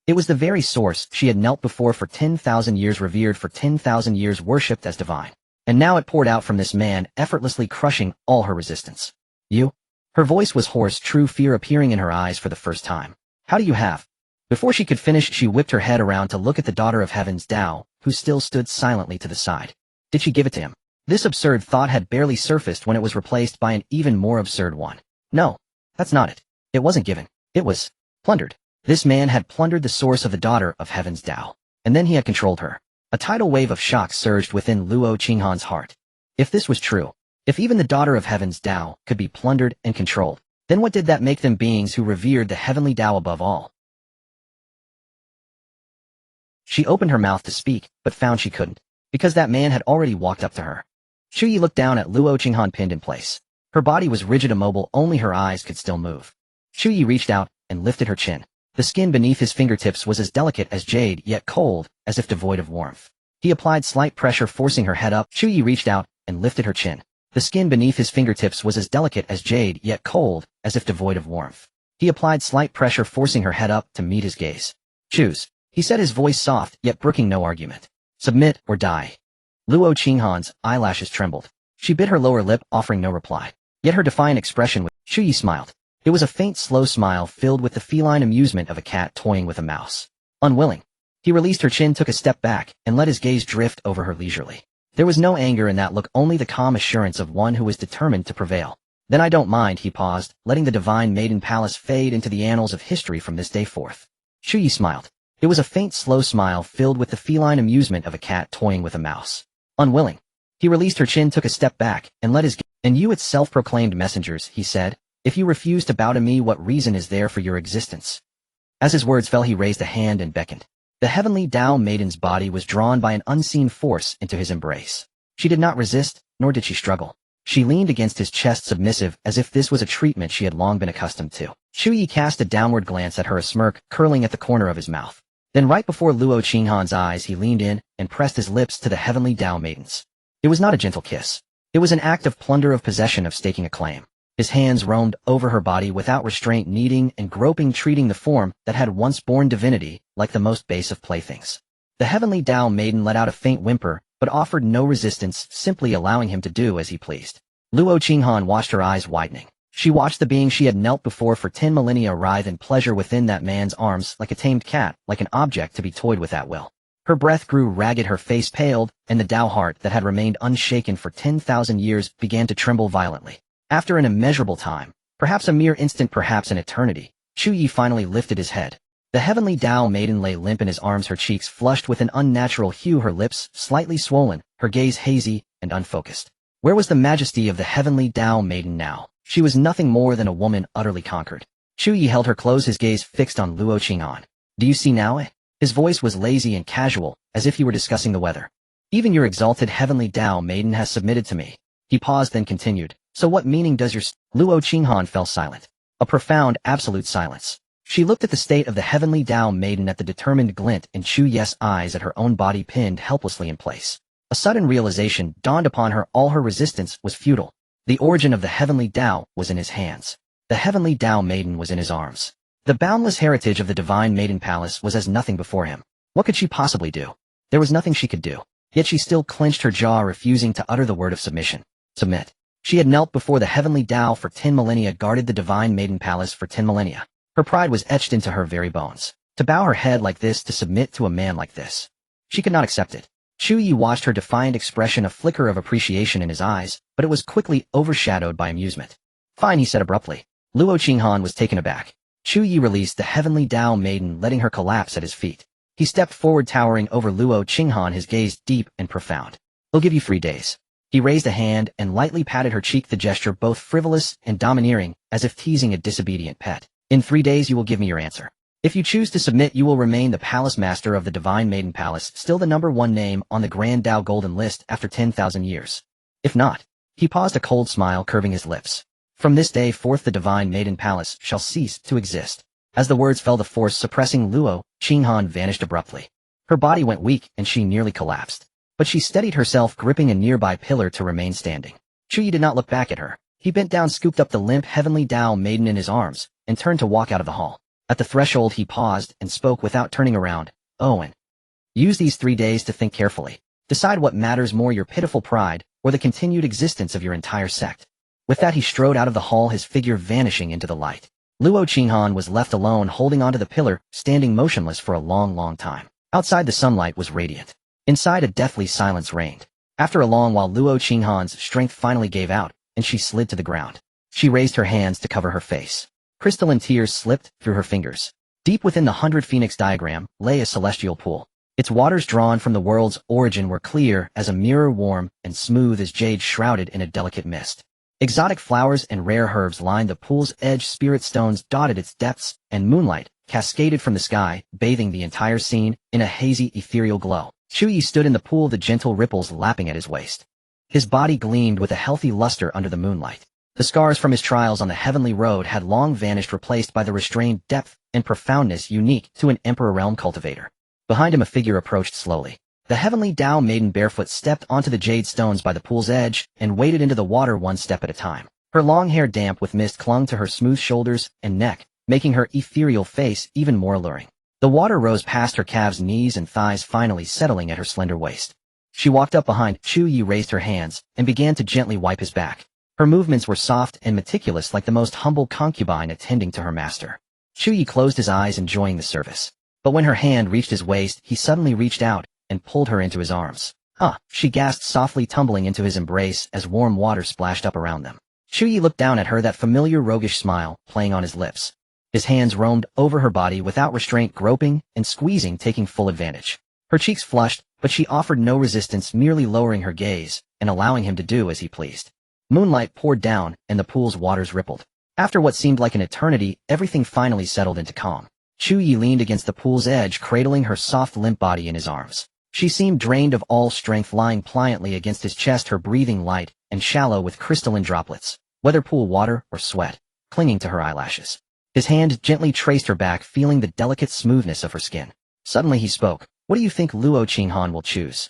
It was the very source she had knelt before for 10,000 years, revered for 10,000 years, worshipped as divine. And now it poured out from this man, effortlessly crushing all her resistance. You? Her voice was hoarse, true fear appearing in her eyes for the first time. How do you have? Before she could finish, she whipped her head around to look at the daughter of heaven's Dao, who still stood silently to the side. Did she give it to him? This absurd thought had barely surfaced when it was replaced by an even more absurd one. No, that's not it. It wasn't given. It was plundered. This man had plundered the source of the daughter of heaven's Dao, and then he had controlled her. A tidal wave of shock surged within Luo Qinghan's heart. If this was true, if even the daughter of heaven's Dao could be plundered and controlled, then what did that make them, beings who revered the heavenly Dao above all? She opened her mouth to speak, but found she couldn't, because that man had already walked up to her. Chu Ye looked down at Luo Qinghan, pinned in place. Her body was rigid, immobile, only her eyes could still move. Chu Ye reached out and lifted her chin. The skin beneath his fingertips was as delicate as jade, yet cold, as if devoid of warmth. He applied slight pressure, forcing her head up. Chu Ye reached out and lifted her chin. The skin beneath his fingertips was as delicate as jade, yet cold, as if devoid of warmth. He applied slight pressure, forcing her head up to meet his gaze. Choose, he said, his voice soft, yet brooking no argument. Submit or die. Luo Qinghan's eyelashes trembled. She bit her lower lip, offering no reply. Yet her defiant expression was. Chu Ye smiled. It was a faint, slow smile filled with the feline amusement of a cat toying with a mouse. Unwilling, he released her chin, took a step back, and let his gaze drift over her leisurely. There was no anger in that look, only the calm assurance of one who was determined to prevail. Then I don't mind, he paused, letting the divine maiden palace fade into the annals of history from this day forth. Chu Ye smiled. It was a faint, slow smile filled with the feline amusement of a cat toying with a mouse. Unwilling, he released her chin, took a step back, and let his gaze. And you, its self-proclaimed messengers, he said. If you refuse to bow to me, what reason is there for your existence? As his words fell, he raised a hand and beckoned. The heavenly Dao maiden's body was drawn by an unseen force into his embrace. She did not resist, nor did she struggle. She leaned against his chest, submissive, as if this was a treatment she had long been accustomed to. Chu Ye cast a downward glance at her, a smirk curling at the corner of his mouth. Then right before Luo Qinghan's eyes, he leaned in and pressed his lips to the heavenly Dao maiden's. It was not a gentle kiss. It was an act of plunder, of possession, of staking a claim. His hands roamed over her body without restraint, kneading and groping, treating the form that had once borne divinity like the most base of playthings. The heavenly Dao maiden let out a faint whimper, but offered no resistance, simply allowing him to do as he pleased. Luo Qinghan watched, her eyes widening. She watched the being she had knelt before for 10 millennia writhe in pleasure within that man's arms, like a tamed cat, like an object to be toyed with at will. Her breath grew ragged, her face paled, and the Dao heart that had remained unshaken for 10,000 years began to tremble violently. After an immeasurable time, perhaps a mere instant, perhaps an eternity, Chu Ye finally lifted his head. The heavenly Dao maiden lay limp in his arms, her cheeks flushed with an unnatural hue, her lips slightly swollen, her gaze hazy and unfocused. Where was the majesty of the heavenly Dao maiden now? She was nothing more than a woman utterly conquered. Chu Ye held her close, his gaze fixed on Luo Qinghan. Do you see now? His voice was lazy and casual, as if he were discussing the weather. Even your exalted heavenly Dao maiden has submitted to me. He paused, then continued. So what meaning does your Luo Qinghan fell silent. A profound, absolute silence. She looked at the state of the heavenly Dao maiden at the determined glint in Chu Ye's eyes at her own body pinned helplessly in place. A sudden realization dawned upon her. All her resistance was futile. The origin of the heavenly Dao was in his hands. The heavenly Dao maiden was in his arms. The boundless heritage of the divine maiden palace was as nothing before him. What could she possibly do? There was nothing she could do. Yet she still clenched her jaw, refusing to utter the word of submission. Submit. She had knelt before the heavenly Dao for 10 millennia, guarded the divine maiden palace for 10 millennia. Her pride was etched into her very bones. To bow her head like this, to submit to a man like this. She could not accept it. Chu Ye watched her defiant expression, a flicker of appreciation in his eyes, but it was quickly overshadowed by amusement. Fine, he said abruptly. Luo Qinghan was taken aback. Chu Ye released the heavenly Dao maiden, letting her collapse at his feet. He stepped forward, towering over Luo Qinghan, his gaze deep and profound. I'll give you 3 days. He raised a hand and lightly patted her cheek, the gesture both frivolous and domineering, as if teasing a disobedient pet. In 3 days you will give me your answer. If you choose to submit, you will remain the palace master of the divine maiden palace, still the #1 name on the Grand Dao Golden List after 10,000 years. If not, he paused, a cold smile curving his lips. From this day forth the divine maiden palace shall cease to exist. As the words fell, the force suppressing Luo Qinghan vanished abruptly. Her body went weak and she nearly collapsed. But she steadied herself, gripping a nearby pillar to remain standing. Chu Ye did not look back at her. He bent down, scooped up the limp heavenly Dao maiden in his arms, and turned to walk out of the hall. At the threshold he paused and spoke without turning around. Owen. Use these 3 days to think carefully. Decide what matters more, your pitiful pride, or the continued existence of your entire sect. With that he strode out of the hall, his figure vanishing into the light. Luo Qinghan was left alone, holding onto the pillar, standing motionless for a long time. Outside the sunlight was radiant. Inside a deathly silence reigned. After a long while Luo Qinghan's strength finally gave out, and she slid to the ground. She raised her hands to cover her face. Crystalline tears slipped through her fingers. Deep within the 100 Phoenix diagram lay a celestial pool. Its waters, drawn from the world's origin, were clear as a mirror, warm and smooth as jade shrouded in a delicate mist. Exotic flowers and rare herbs lined the pool's edge, spirit stones dotted its depths, and moonlight cascaded from the sky, bathing the entire scene in a hazy, ethereal glow. Chu Ye stood in the pool, the gentle ripples lapping at his waist. His body gleamed with a healthy luster under the moonlight. The scars from his trials on the heavenly road had long vanished, replaced by the restrained depth and profoundness unique to an Emperor Realm cultivator. Behind him a figure approached slowly. The heavenly Dao maiden barefoot stepped onto the jade stones by the pool's edge and waded into the water one step at a time. Her long hair, damp with mist, clung to her smooth shoulders and neck, making her ethereal face even more alluring. The water rose past her calves, knees and thighs, finally settling at her slender waist. She walked up behind. Chu Ye raised her hands and began to gently wipe his back. Her movements were soft and meticulous, like the most humble concubine attending to her master. Chu Ye closed his eyes, enjoying the service. But when her hand reached his waist, he suddenly reached out and pulled her into his arms. "Ah!" she gasped, softly tumbling into his embrace as warm water splashed up around them. Chu Ye looked down at her, that familiar roguish smile playing on his lips. His hands roamed over her body without restraint, groping and squeezing, taking full advantage. Her cheeks flushed, but she offered no resistance, merely lowering her gaze and allowing him to do as he pleased. Moonlight poured down, and the pool's waters rippled. After what seemed like an eternity, everything finally settled into calm. Chu Ye leaned against the pool's edge, cradling her soft, limp body in his arms. She seemed drained of all strength, lying pliantly against his chest, her breathing light and shallow with crystalline droplets, whether pool water or sweat, clinging to her eyelashes. His hand gently traced her back, feeling the delicate smoothness of her skin. Suddenly he spoke. "What do you think Luo Qinghan will choose?"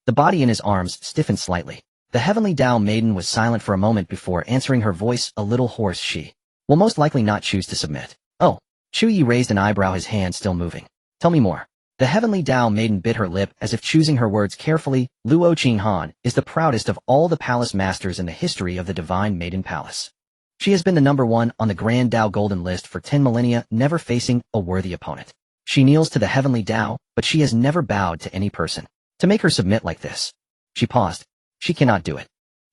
The body in his arms stiffened slightly. The heavenly Dao maiden was silent for a moment before answering, her voice a little hoarse. "She will most likely not choose to submit." "Oh." Chu Ye raised an eyebrow, his hand still moving. "Tell me more." The heavenly Dao maiden bit her lip as if choosing her words carefully. "Luo Qinghan is the proudest of all the palace masters in the history of the divine maiden palace. She has been the #1 on the Grand Dao Golden List for 10 millennia, never facing a worthy opponent. She kneels to the heavenly Dao, but she has never bowed to any person. To make her submit like this." She paused. "She cannot do it."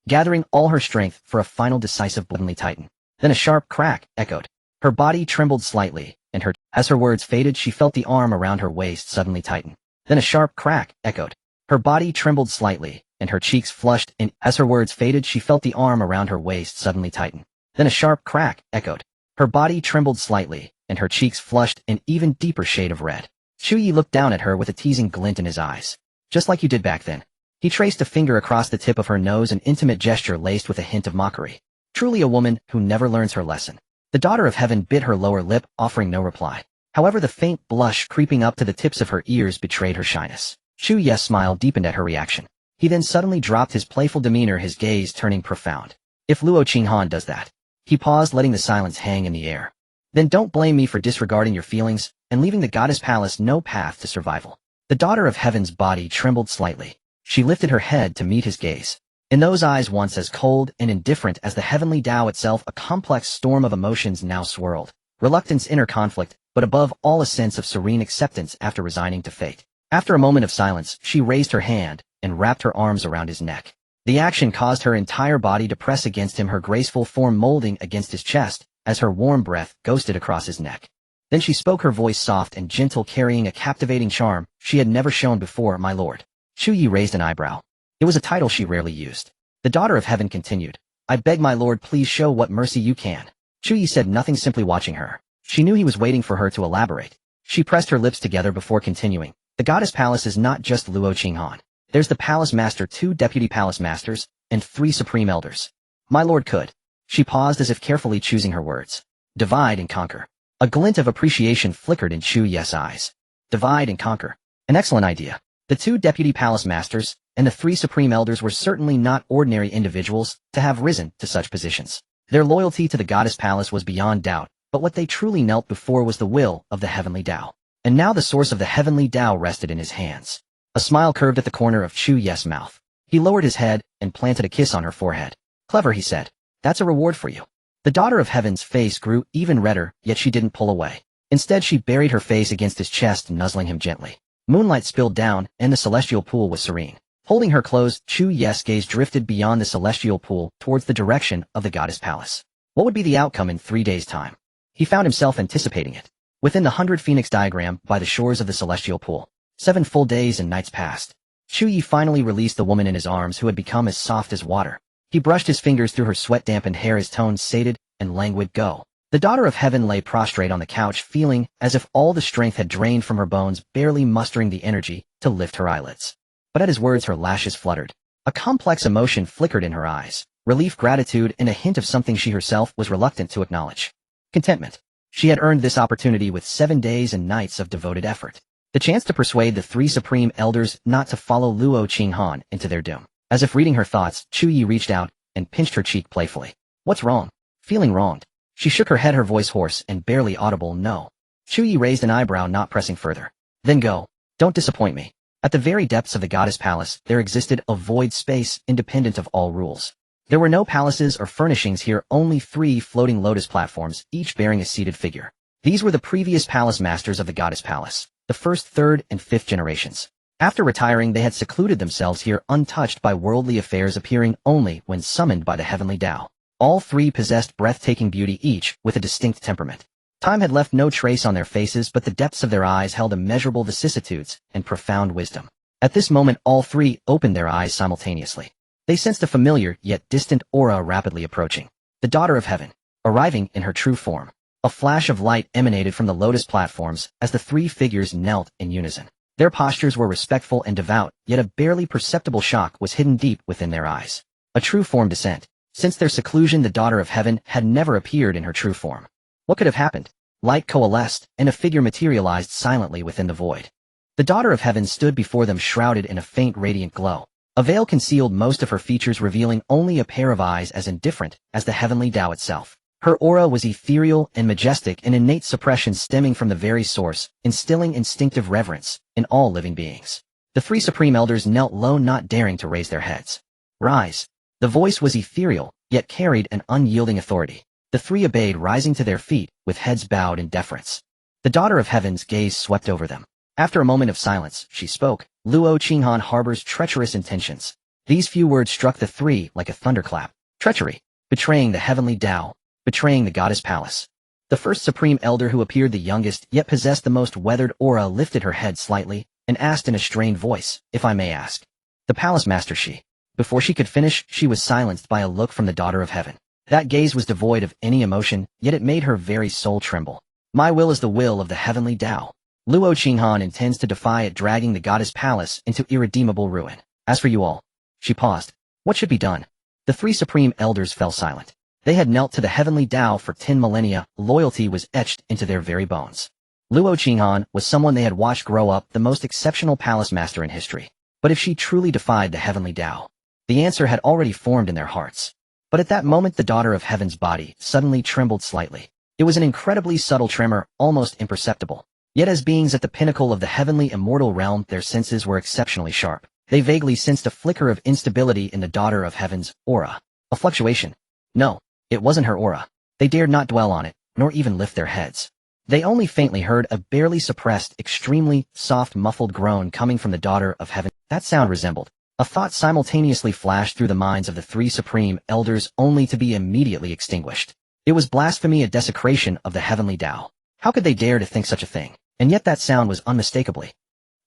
Gathering all her strength for a final decisive blindly tighten. Then a sharp crack echoed. Her body trembled slightly, and as her words faded, she felt the arm around her waist suddenly tighten. Then a sharp crack echoed. Her body trembled slightly, and her cheeks flushed, and as her words faded, she felt the arm around her waist suddenly tighten. Then a sharp crack echoed. Her body trembled slightly, and her cheeks flushed an even deeper shade of red. Chu Ye looked down at her with a teasing glint in his eyes. "Just like you did back then." He traced a finger across the tip of her nose, an intimate gesture laced with a hint of mockery. "Truly a woman who never learns her lesson." The daughter of heaven bit her lower lip, offering no reply. However, the faint blush creeping up to the tips of her ears betrayed her shyness. Chu Ye's smile deepened at her reaction. He then suddenly dropped his playful demeanor, his gaze turning profound. If Luo Qinghan does that. He paused, letting the silence hang in the air. Then don't blame me for disregarding your feelings and leaving the goddess palace no path to survival. The daughter of heaven's body trembled slightly. She lifted her head to meet his gaze. In those eyes once as cold and indifferent as the heavenly Tao itself, a complex storm of emotions now swirled. Reluctance, inner conflict, but above all a sense of serene acceptance after resigning to fate. After a moment of silence, she raised her hand and wrapped her arms around his neck. The action caused her entire body to press against him, her graceful form molding against his chest as her warm breath ghosted across his neck. Then she spoke, her voice soft and gentle, carrying a captivating charm she had never shown before. My lord. Chu Ye raised an eyebrow. It was a title she rarely used. The daughter of heaven continued. I beg, my lord, please show what mercy you can. Chu Ye said nothing, simply watching her. She knew he was waiting for her to elaborate. She pressed her lips together before continuing. The goddess palace is not just Luo Qinghan. There's the palace master, 2 deputy palace masters, and 3 supreme elders. My lord could. She paused as if carefully choosing her words. Divide and conquer. A glint of appreciation flickered in Chu Ye's eyes. Divide and conquer. An excellent idea. The 2 deputy palace masters and the 3 supreme elders were certainly not ordinary individuals to have risen to such positions. Their loyalty to the goddess palace was beyond doubt, but what they truly knelt before was the will of the heavenly Tao. And now the source of the heavenly Tao rested in his hands. A smile curved at the corner of Chu Ye's mouth. He lowered his head and planted a kiss on her forehead. Clever, he said. That's a reward for you. The daughter of heaven's face grew even redder, yet she didn't pull away. Instead, she buried her face against his chest, nuzzling him gently. Moonlight spilled down, and the celestial pool was serene. Holding her close, Chu Ye's gaze drifted beyond the celestial pool towards the direction of the goddess palace. What would be the outcome in 3 days' time? He found himself anticipating it. Within the 100 Phoenix diagram, by the shores of the celestial pool, 7 full days and nights passed. Chu Ye finally released the woman in his arms, who had become as soft as water. He brushed his fingers through her sweat-dampened hair, his tone sated and languid. Go. The daughter of heaven lay prostrate on the couch, feeling as if all the strength had drained from her bones, barely mustering the energy to lift her eyelids. But at his words, her lashes fluttered. A complex emotion flickered in her eyes. Relief, gratitude, and a hint of something she herself was reluctant to acknowledge. Contentment. She had earned this opportunity with 7 days and nights of devoted effort. The chance to persuade the 3 supreme elders not to follow Luo Qinghan into their doom. As if reading her thoughts, Chu Ye reached out and pinched her cheek playfully. What's wrong? Feeling wronged? She shook her head, her voice hoarse and barely audible. No. Chu Ye raised an eyebrow, not pressing further. Then go. Don't disappoint me. At the very depths of the goddess palace, there existed a void space independent of all rules. There were no palaces or furnishings here, only 3 floating lotus platforms, each bearing a seated figure. These were the previous palace masters of the goddess palace, the 1st, 3rd, and 5th generations. After retiring, they had secluded themselves here, untouched by worldly affairs, appearing only when summoned by the heavenly Tao. All 3 possessed breathtaking beauty, each with a distinct temperament. Time had left no trace on their faces, but the depths of their eyes held immeasurable vicissitudes and profound wisdom. At this moment, all 3 opened their eyes simultaneously. They sensed a familiar yet distant aura rapidly approaching. The daughter of heaven, arriving in her true form. A flash of light emanated from the lotus platforms as the 3 figures knelt in unison. Their postures were respectful and devout, yet a barely perceptible shock was hidden deep within their eyes. A true form descent. Since their seclusion, the daughter of heaven had never appeared in her true form. What could have happened? Light coalesced, and a figure materialized silently within the void. The daughter of heaven stood before them, shrouded in a faint radiant glow. A veil concealed most of her features, revealing only a pair of eyes as indifferent as the heavenly Tao itself. Her aura was ethereal and majestic, an innate suppression stemming from the very source, instilling instinctive reverence in all living beings. The 3 supreme elders knelt low, not daring to raise their heads. Rise. The voice was ethereal, yet carried an unyielding authority. The 3 obeyed, rising to their feet, with heads bowed in deference. The daughter of heaven's gaze swept over them. After a moment of silence, she spoke. Luo Qinghan harbors treacherous intentions. These few words struck the 3 like a thunderclap. Treachery. Betraying the heavenly Tao. Betraying the goddess palace. The 1st supreme elder, who appeared the youngest, yet possessed the most weathered aura, lifted her head slightly, and asked in a strained voice, if I may ask. The palace master, she. Before she could finish, she was silenced by a look from the daughter of heaven. That gaze was devoid of any emotion, yet it made her very soul tremble. My will is the will of the heavenly Tao. Luo Qinghan intends to defy it, dragging the goddess palace into irredeemable ruin. As for you all. She paused. What should be done? The 3 supreme elders fell silent. They had knelt to the heavenly Dao for 10 millennia, loyalty was etched into their very bones. Luo Qinghan was someone they had watched grow up, the most exceptional palace master in history. But if she truly defied the heavenly Dao, the answer had already formed in their hearts. But at that moment the daughter of heaven's body suddenly trembled slightly. It was an incredibly subtle tremor, almost imperceptible. Yet as beings at the pinnacle of the heavenly immortal realm, their senses were exceptionally sharp. They vaguely sensed a flicker of instability in the daughter of heaven's aura. A fluctuation. No, it wasn't her aura. They dared not dwell on it, nor even lift their heads. They only faintly heard a barely suppressed, extremely soft muffled groan coming from the daughter of heaven. That sound resembled. A thought simultaneously flashed through the minds of the three supreme elders only to be immediately extinguished. It was blasphemy, a desecration of the heavenly Dao. How could they dare to think such a thing? And yet that sound was unmistakably.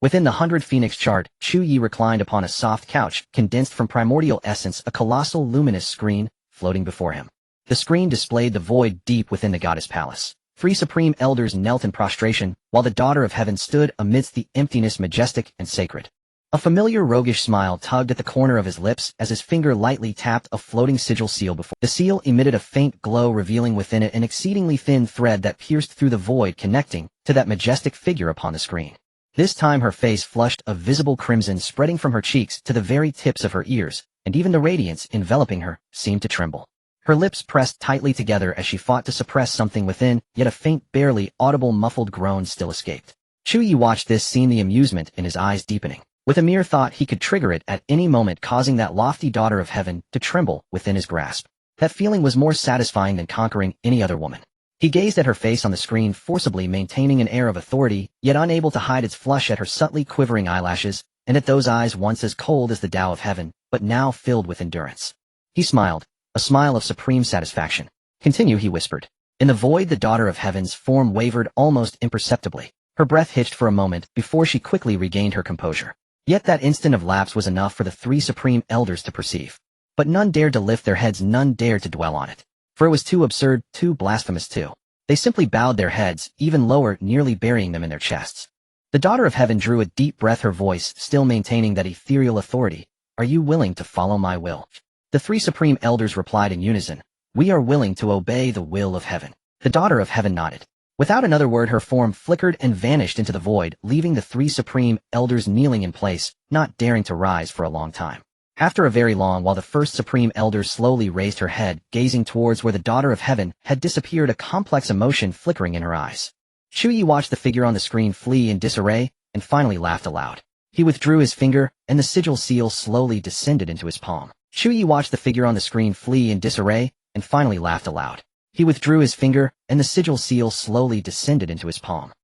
Within the 100 Phoenix chart, Chu Ye reclined upon a soft couch, condensed from primordial essence, a colossal luminous screen floating before him. The screen displayed the void deep within the goddess palace. Three supreme elders knelt in prostration, while the daughter of heaven stood amidst the emptiness, majestic and sacred. A familiar roguish smile tugged at the corner of his lips as his finger lightly tapped a floating sigil seal before. The seal emitted a faint glow, revealing within it an exceedingly thin thread that pierced through the void, connecting to that majestic figure upon the screen. This time her face flushed, a visible crimson spreading from her cheeks to the very tips of her ears, and even the radiance enveloping her seemed to tremble. Her lips pressed tightly together as she fought to suppress something within, yet a faint, barely audible muffled groan still escaped. Chu Ye watched this scene, the amusement in his eyes deepening. With a mere thought he could trigger it at any moment, causing that lofty daughter of heaven to tremble within his grasp. That feeling was more satisfying than conquering any other woman. He gazed at her face on the screen, forcibly maintaining an air of authority, yet unable to hide its flush, at her subtly quivering eyelashes, and at those eyes once as cold as the Tao of heaven, but now filled with endurance. He smiled, a smile of supreme satisfaction. "Continue," he whispered. In the void the daughter of heaven's form wavered almost imperceptibly. Her breath hitched for a moment before she quickly regained her composure. Yet that instant of lapse was enough for the three supreme elders to perceive. But none dared to lift their heads, none dared to dwell on it. For it was too absurd, too blasphemous too. They simply bowed their heads, even lower, nearly burying them in their chests. The daughter of heaven drew a deep breath, her voice still maintaining that ethereal authority. "Are you willing to follow my will?" The three supreme elders replied in unison, "We are willing to obey the will of heaven." The daughter of heaven nodded. Without another word her form flickered and vanished into the void, leaving the three supreme elders kneeling in place, not daring to rise for a long time. After a very long while the first supreme elder slowly raised her head, gazing towards where the daughter of heaven had disappeared, a complex emotion flickering in her eyes. Chu Ye watched the figure on the screen flee in disarray, and finally laughed aloud. He withdrew his finger, and the sigil seal slowly descended into his palm. Chu Ye watched the figure on the screen flee in disarray, and finally laughed aloud. He withdrew his finger, and the sigil seal slowly descended into his palm.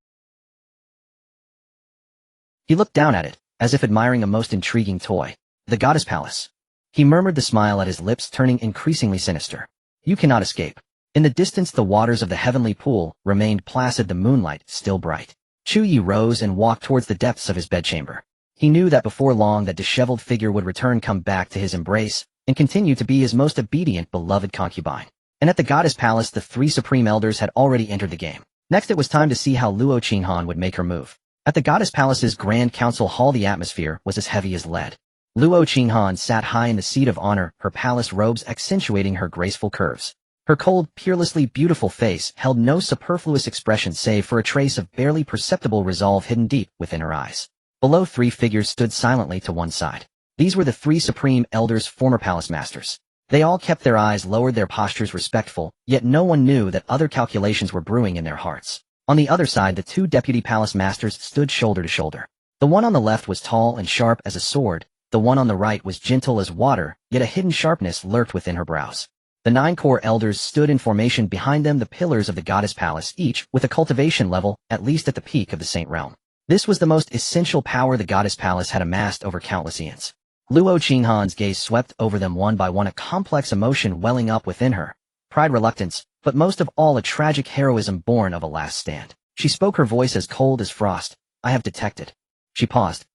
He looked down at it, as if admiring a most intriguing toy. "The goddess palace." He murmured, the smile at his lips turning increasingly sinister. "You cannot escape." In the distance the waters of the heavenly pool remained placid, the moonlight still bright. Chu Ye rose and walked towards the depths of his bedchamber. He knew that before long that disheveled figure would come back to his embrace, and continue to be his most obedient, beloved concubine. And at the goddess palace the three supreme elders had already entered the game. Next it was time to see how Luo Qinghan would make her move. At the goddess palace's grand council hall the atmosphere was as heavy as lead. Luo Qinghan sat high in the seat of honor, her palace robes accentuating her graceful curves. Her cold, peerlessly beautiful face held no superfluous expression save for a trace of barely perceptible resolve hidden deep within her eyes. Below, three figures stood silently to one side. These were the three supreme elders, former palace masters. They all kept their eyes lowered, their postures respectful, yet no one knew that other calculations were brewing in their hearts. On the other side the two deputy palace masters stood shoulder to shoulder. The one on the left was tall and sharp as a sword, the one on the right was gentle as water, yet a hidden sharpness lurked within her brows. The 9 core elders stood in formation behind them, the pillars of the goddess palace, each with a cultivation level at least at the peak of the saint realm. This was the most essential power the goddess palace had amassed over countless eons. Luo Qinghan's gaze swept over them one by one, a complex emotion welling up within her. Pride, reluctance, but most of all a tragic heroism born of a last stand. She spoke, her voice as cold as frost. "I have detected." She paused.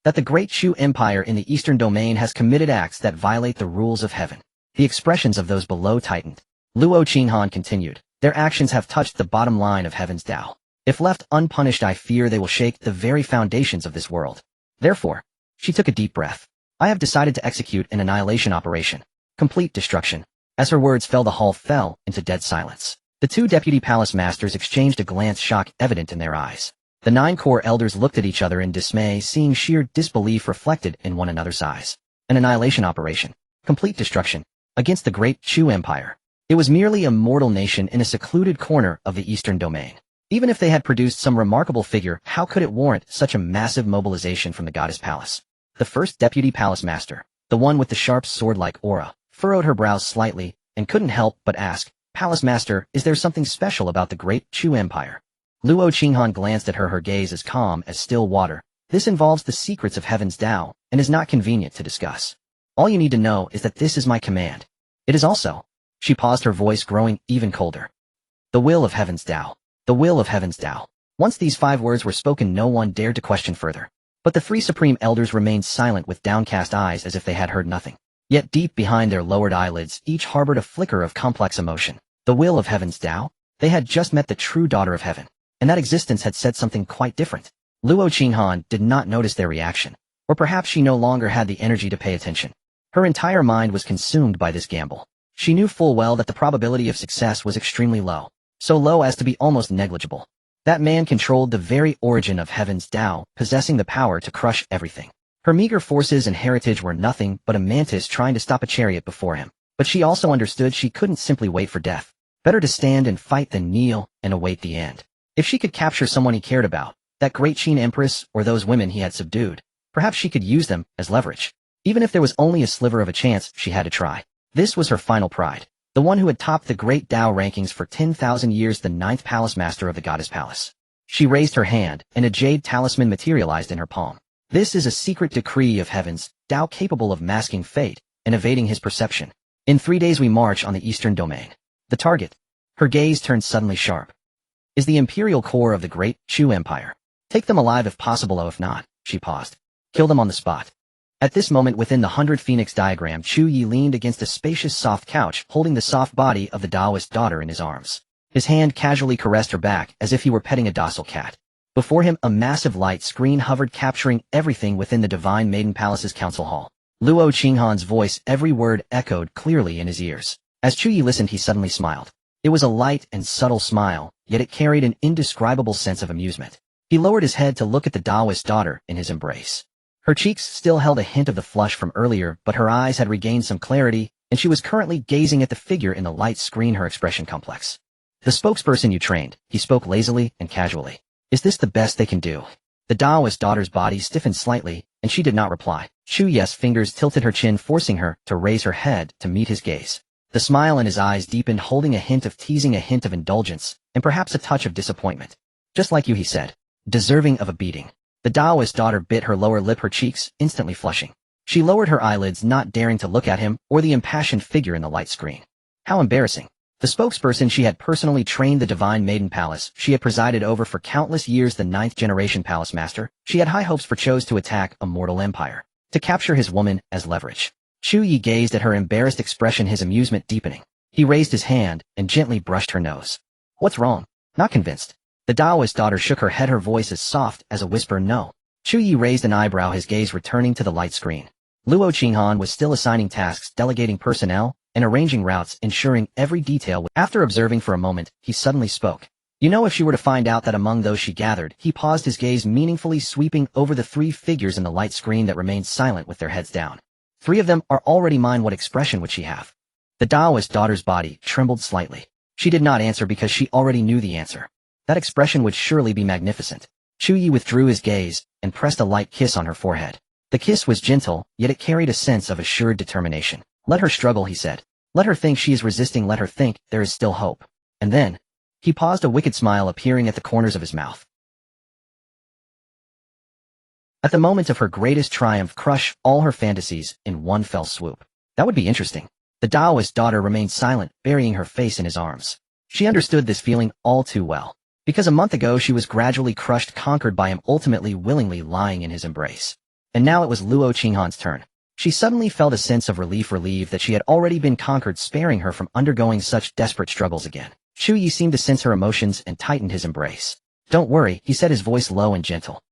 "That the great Chu Empire in the eastern domain has committed acts that violate the rules of heaven." The expressions of those below tightened. Luo Qinghan continued. "Their actions have touched the bottom line of heaven's Tao. If left unpunished, I fear they will shake the very foundations of this world. Therefore," she took a deep breath, "I have decided to execute an annihilation operation. Complete destruction. As her words fell, the hall fell into dead silence. The two deputy palace masters exchanged a glance, shock evident in their eyes. The 9 core elders looked at each other in dismay, seeing sheer disbelief reflected in one another's eyes. An annihilation operation. Complete destruction. Against the great Chu Empire. It was merely a mortal nation in a secluded corner of the eastern domain. Even if they had produced some remarkable figure, how could it warrant such a massive mobilization from the goddess palace? The first deputy palace master, the one with the sharp sword-like aura, furrowed her brows slightly and couldn't help but ask, "Palace master, is there something special about the great Chu Empire?" Luo Qinghan glanced at her, her gaze as calm as still water. "This involves the secrets of heaven's Dao, and is not convenient to discuss. All you need to know is that this is my command. It is also..." She paused, her voice growing even colder. "The will of heaven's Dao. The will of heaven's Dao." Once these 5 words were spoken, no one dared to question further. But the 3 supreme elders remained silent with downcast eyes as if they had heard nothing. Yet deep behind their lowered eyelids, each harbored a flicker of complex emotion. The will of heaven's Dao? They had just met the true daughter of heaven. And that existence had said something quite different. Luo Qinghan did not notice their reaction. Or perhaps she no longer had the energy to pay attention. Her entire mind was consumed by this gamble. She knew full well that the probability of success was extremely low. So low as to be almost negligible. That man controlled the very origin of heaven's Dao, possessing the power to crush everything. Her meager forces and heritage were nothing but a mantis trying to stop a chariot before him. But she also understood she couldn't simply wait for death. Better to stand and fight than kneel and await the end. If she could capture someone he cared about, that great Qin empress or those women he had subdued, perhaps she could use them as leverage. Even if there was only a sliver of a chance, she had to try. This was her final pride. The one who had topped the great Dao rankings for 10,000 years, the 9th palace master of the goddess palace. She raised her hand, and a jade talisman materialized in her palm. This is a secret decree of heaven's Dao capable of masking fate and evading his perception. In 3 days we march on the eastern domain. The target. Her gaze turned suddenly sharp. Is the imperial core of the great Chu Empire. Take them alive if possible, or if not, she paused. Kill them on the spot. At this moment within the 100 Phoenix diagram, Chu Ye leaned against a spacious soft couch, holding the soft body of the Taoist daughter in his arms. His hand casually caressed her back as if he were petting a docile cat. Before him, a massive light screen hovered, capturing everything within the Divine Maiden Palace's council hall. Luo Qinghan's voice, every word echoed clearly in his ears. As Chu Ye listened, he suddenly smiled. It was a light and subtle smile, yet it carried an indescribable sense of amusement. He lowered his head to look at the Taoist daughter in his embrace. Her cheeks still held a hint of the flush from earlier, but her eyes had regained some clarity, and she was currently gazing at the figure in the light screen, her expression complex. "The spokesperson you trained," he spoke lazily and casually. "Is this the best they can do?" The Taoist daughter's body stiffened slightly, and she did not reply. Chu Ye's fingers tilted her chin, forcing her to raise her head to meet his gaze. The smile in his eyes deepened, holding a hint of teasing, a hint of indulgence, and perhaps a touch of disappointment. "Just like you," he said. "Deserving of a beating." The Taoist daughter bit her lower lip, her cheeks instantly flushing. She lowered her eyelids, not daring to look at him or the impassioned figure in the light screen. How embarrassing. The spokesperson she had personally trained, the Divine Maiden Palace she had presided over for countless years, the 9th generation palace master, she had high hopes for, chose to attack a mortal empire, to capture his woman as leverage. Chu Ye gazed at her embarrassed expression, his amusement deepening. He raised his hand and gently brushed her nose. "What's wrong?" "Not convinced." The Taoist daughter shook her head, her voice as soft as a whisper. "No." Chu Ye raised an eyebrow, his gaze returning to the light screen. Luo Qinghan was still assigning tasks, delegating personnel, and arranging routes, ensuring every detail. After observing for a moment, he suddenly spoke. "You know, if she were to find out that among those she gathered," he paused, his gaze meaningfully sweeping over the 3 figures in the light screen that remained silent with their heads down. "3 of them are already mine. What expression would she have?" The Taoist daughter's body trembled slightly. She did not answer because she already knew the answer. That expression would surely be magnificent. Chu Ye withdrew his gaze and pressed a light kiss on her forehead. The kiss was gentle, yet it carried a sense of assured determination. "Let her struggle," he said. "Let her think she is resisting. Let her think there is still hope." And then, he paused, a wicked smile appearing at the corners of his mouth. At the moment of her greatest triumph, crush all her fantasies in one fell swoop. That would be interesting. The Taoist daughter remained silent, burying her face in his arms. She understood this feeling all too well. Because a month ago she was gradually crushed, conquered by him, ultimately willingly lying in his embrace. And now it was Luo Qinghan's turn. She suddenly felt a sense of relief, relieved that she had already been conquered, sparing her from undergoing such desperate struggles again. Chu Ye seemed to sense her emotions and tightened his embrace. "Don't worry," he said, his voice low and gentle.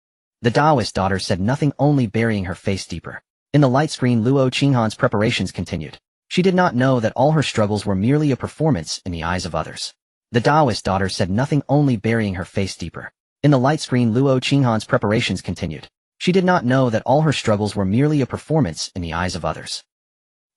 The Taoist daughter said nothing, only burying her face deeper. In the light screen, Luo Qinghan's preparations continued. She did not know that all her struggles were merely a performance in the eyes of others. The Taoist daughter said nothing, only burying her face deeper. In the light screen, Luo Qinghan's preparations continued. She did not know that all her struggles were merely a performance in the eyes of others.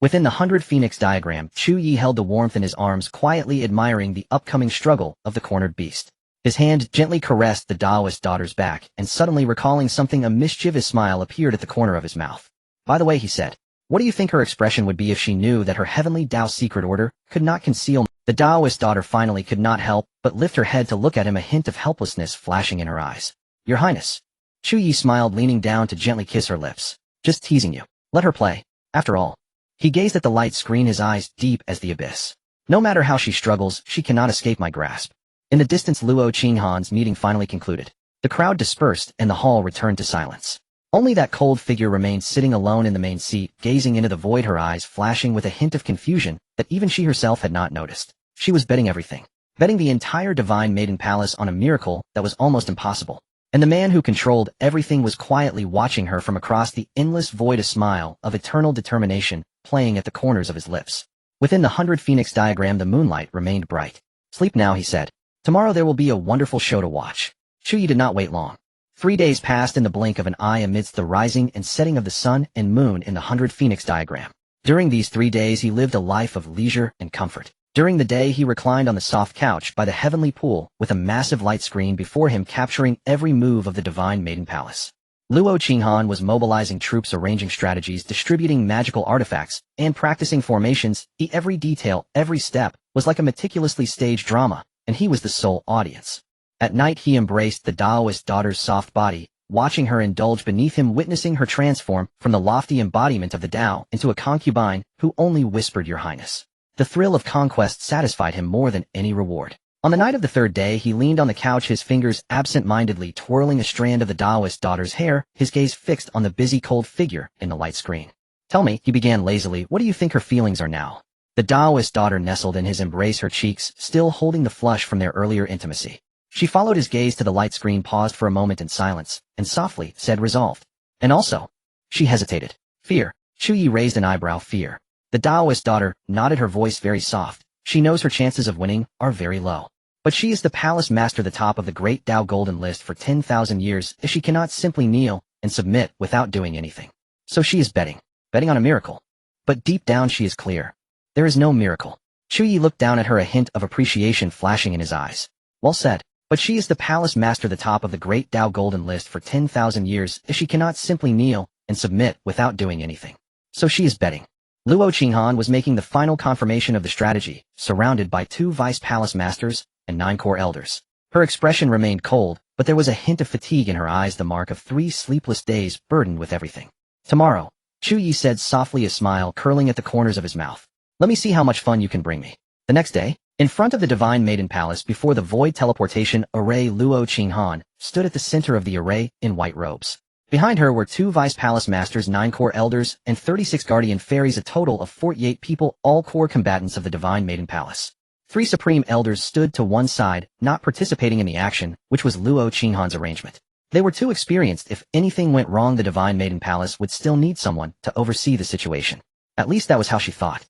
Within the 100 Phoenix diagram, Chu Ye held the warmth in his arms, quietly admiring the upcoming struggle of the cornered beast. His hand gently caressed the Taoist daughter's back, and suddenly recalling something, a mischievous smile appeared at the corner of his mouth. By the way, he said, what do you think her expression would be if she knew that her heavenly Dao secret order could not conceal? The Taoist daughter finally could not help but lift her head to look at him, a hint of helplessness flashing in her eyes. Your Highness. Chu Ye smiled, leaning down to gently kiss her lips. Just teasing you. Let her play. After all. He gazed at the light screen, his eyes deep as the abyss. No matter how she struggles, she cannot escape my grasp. In the distance, Luo Qinghan's meeting finally concluded. The crowd dispersed and the hall returned to silence. Only that cold figure remained sitting alone in the main seat, gazing into the void, her eyes flashing with a hint of confusion that even she herself had not noticed. She was betting everything. Betting the entire Divine Maiden Palace on a miracle that was almost impossible. And the man who controlled everything was quietly watching her from across the endless void, a smile of eternal determination playing at the corners of his lips. Within the 100 Phoenix diagram, the moonlight remained bright. Sleep now, he said. Tomorrow there will be a wonderful show to watch. Chu Ye did not wait long. 3 days passed in the blink of an eye amidst the rising and setting of the sun and moon in the 100 Phoenix diagram. During these 3 days he lived a life of leisure and comfort. During the day he reclined on the soft couch by the heavenly pool with a massive light screen before him capturing every move of the Divine Maiden Palace. Luo Qinghan was mobilizing troops, arranging strategies, distributing magical artifacts, and practicing formations. Every detail, every step, was like a meticulously staged drama, and he was the sole audience. At night he embraced the Taoist daughter's soft body, watching her indulge beneath him, witnessing her transform from the lofty embodiment of the Tao into a concubine who only whispered, Your Highness. The thrill of conquest satisfied him more than any reward. On the night of the 3rd day, he leaned on the couch, his fingers absent-mindedly twirling a strand of the Taoist daughter's hair, his gaze fixed on the busy, cold figure in the light screen. Tell me, he began lazily, what do you think her feelings are now? The Taoist daughter nestled in his embrace, her cheeks still holding the flush from their earlier intimacy. She followed his gaze to the light screen, paused for a moment in silence, and softly said, resolved. And also. She hesitated. Fear. Chu Ye raised an eyebrow. Fear. The Taoist daughter nodded, her voice very soft. She knows her chances of winning are very low. But she is the palace master, the top of the great Tao golden list for 10,000 years, if she cannot simply kneel and submit without doing anything. So she is betting on a miracle. But deep down she is clear. There is no miracle. Chu Ye looked down at her, a hint of appreciation flashing in his eyes. Well said. But she is the palace master, the top of the great Tao golden list for 10,000 years, if she cannot simply kneel and submit without doing anything. So she is betting. Luo Qinghan was making the final confirmation of the strategy, surrounded by 2 vice palace masters and 9 core elders. Her expression remained cold, but there was a hint of fatigue in her eyes, the mark of 3 sleepless days burdened with everything. Tomorrow, Chu Ye said softly, a smile curling at the corners of his mouth. Let me see how much fun you can bring me. The next day, in front of the Divine Maiden Palace before the void teleportation array, Luo Qinghan stood at the center of the array in white robes. Behind her were 2 vice palace masters, 9 core elders, and 36 guardian fairies, a total of 48 people, all core combatants of the Divine Maiden Palace. 3 supreme elders stood to one side, not participating in the action, which was Luo Qinghan's arrangement. They were too experienced. If anything went wrong, the Divine Maiden Palace would still need someone to oversee the situation. At least that was how she thought.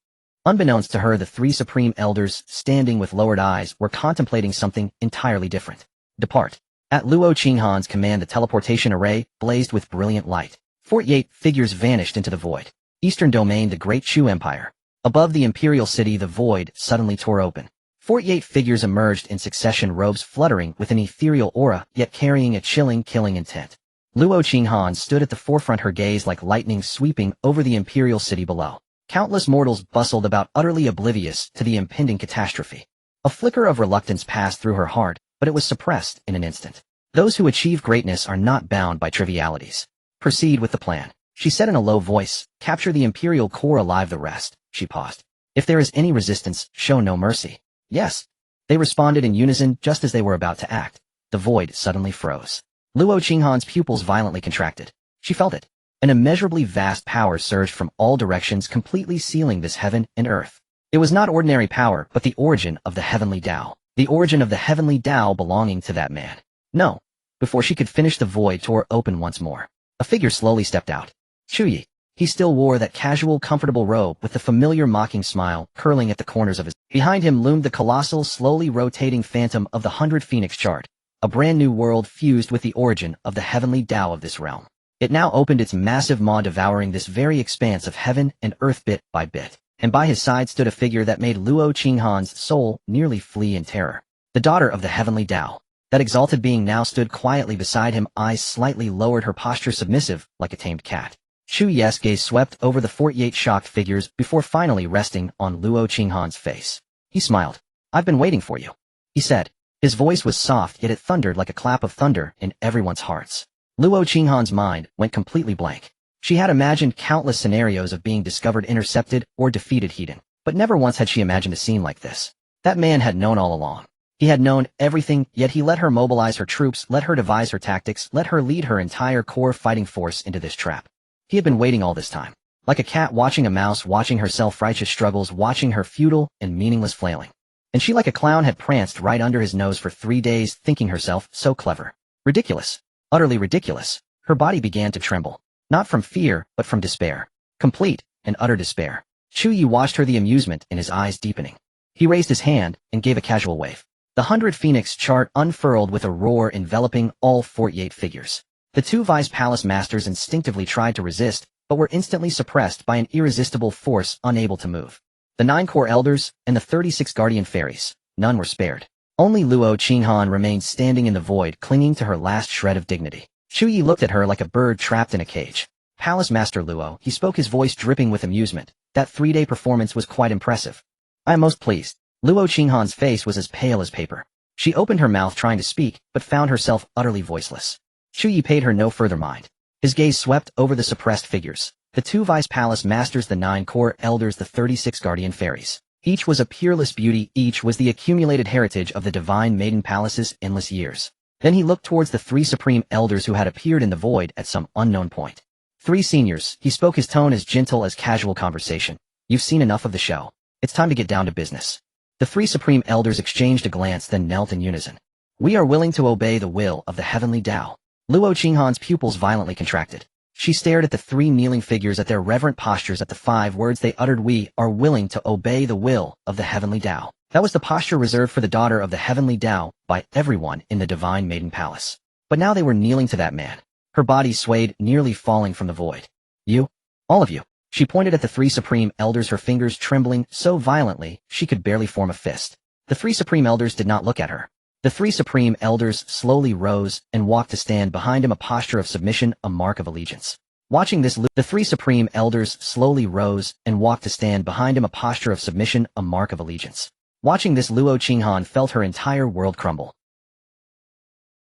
Unbeknownst to her, the 3 supreme elders, standing with lowered eyes, were contemplating something entirely different. Depart. At Luo Qinghan's command, the teleportation array blazed with brilliant light. 48 figures vanished into the void. Eastern domain, the Great Chu Empire. Above the imperial city, the void suddenly tore open. 48 figures emerged in succession, robes fluttering with an ethereal aura, yet carrying a chilling, killing intent. Luo Qinghan stood at the forefront, her gaze like lightning sweeping over the imperial city below. Countless mortals bustled about, utterly oblivious to the impending catastrophe. A flicker of reluctance passed through her heart, but it was suppressed in an instant. Those who achieve greatness are not bound by trivialities. Proceed with the plan, she said in a low voice. Capture the imperial core, alive the rest. She paused. If there is any resistance, show no mercy. Yes. They responded in unison just as they were about to act. The void suddenly froze. Luo Qinghan's pupils violently contracted. She felt it. An immeasurably vast power surged from all directions, completely sealing this heaven and earth. It was not ordinary power, but the origin of the heavenly Tao. The origin of the heavenly Tao belonging to that man. No. Before she could finish, the void tore open once more. A figure slowly stepped out. Chu Ye. He still wore that casual, comfortable robe with the familiar mocking smile curling at the corners of his. Behind him loomed the colossal, slowly rotating phantom of the 100 Phoenix chart, a brand new world fused with the origin of the heavenly Tao of this realm. It now opened its massive maw, devouring this very expanse of heaven and earth bit by bit. And by his side stood a figure that made Luo Qinghan's soul nearly flee in terror. The daughter of the heavenly Tao. That exalted being now stood quietly beside him, eyes slightly lowered, her posture submissive, like a tamed cat. Chu Ye's gaze swept over the 48 shocked figures before finally resting on Luo Qinghan's face. He smiled. "I've been waiting for you," he said. His voice was soft, yet it thundered like a clap of thunder in everyone's hearts. Luo Qinghan's mind went completely blank. She had imagined countless scenarios of being discovered, intercepted, or defeated hidden, but never once had she imagined a scene like this. That man had known all along. He had known everything, yet he let her mobilize her troops, let her devise her tactics, let her lead her entire core fighting force into this trap. He had been waiting all this time. Like a cat watching a mouse, watching her self-righteous struggles, watching her futile and meaningless flailing. And she, like a clown, had pranced right under his nose for 3 days, thinking herself so clever. Ridiculous. Utterly ridiculous. Her body began to tremble. Not from fear, but from despair. Complete and utter despair. Chu Ye watched her, the amusement in his eyes deepening. He raised his hand and gave a casual wave. The 100 Phoenix chart unfurled with a roar, enveloping all 48 figures. The 2 Vice Palace Masters instinctively tried to resist, but were instantly suppressed by an irresistible force, unable to move. The 9 core elders and the 36 guardian fairies, none were spared. Only Luo Qinghan remained standing in the void, clinging to her last shred of dignity. Chu Ye looked at her like a bird trapped in a cage. "Palace Master Luo," he spoke, his voice dripping with amusement. "That 3-day performance was quite impressive. I am most pleased." Luo Qinghan's face was as pale as paper. She opened her mouth trying to speak, but found herself utterly voiceless. Chu Ye paid her no further mind. His gaze swept over the suppressed figures. The 2 Vice Palace Masters, the 9 core elders, the 36 guardian fairies. Each was a peerless beauty, each was the accumulated heritage of the divine maiden palace's endless years. Then he looked towards the 3 supreme elders who had appeared in the void at some unknown point. 3 seniors, he spoke, his tone as gentle as casual conversation. "You've seen enough of the show. It's time to get down to business." The 3 supreme elders exchanged a glance, then knelt in unison. "We are willing to obey the will of the heavenly Tao." Luo Qinghan's pupils violently contracted. She stared at the 3 kneeling figures, at their reverent postures, at the 5 words they uttered. "We are willing to obey the will of the heavenly Tao." That was the posture reserved for the daughter of the heavenly Tao by everyone in the divine maiden palace. But now they were kneeling to that man. Her body swayed, nearly falling from the void. "You? All of you." She pointed at the 3 supreme elders, her fingers trembling so violently she could barely form a fist. The 3 supreme elders did not look at her. The 3 supreme elders slowly rose and walked to stand behind him, a posture of submission, a mark of allegiance. Watching this, the 3 supreme elders slowly rose and walked to stand behind him, a posture of submission, a mark of allegiance. Watching this, Luo Qinghan felt her entire world crumble.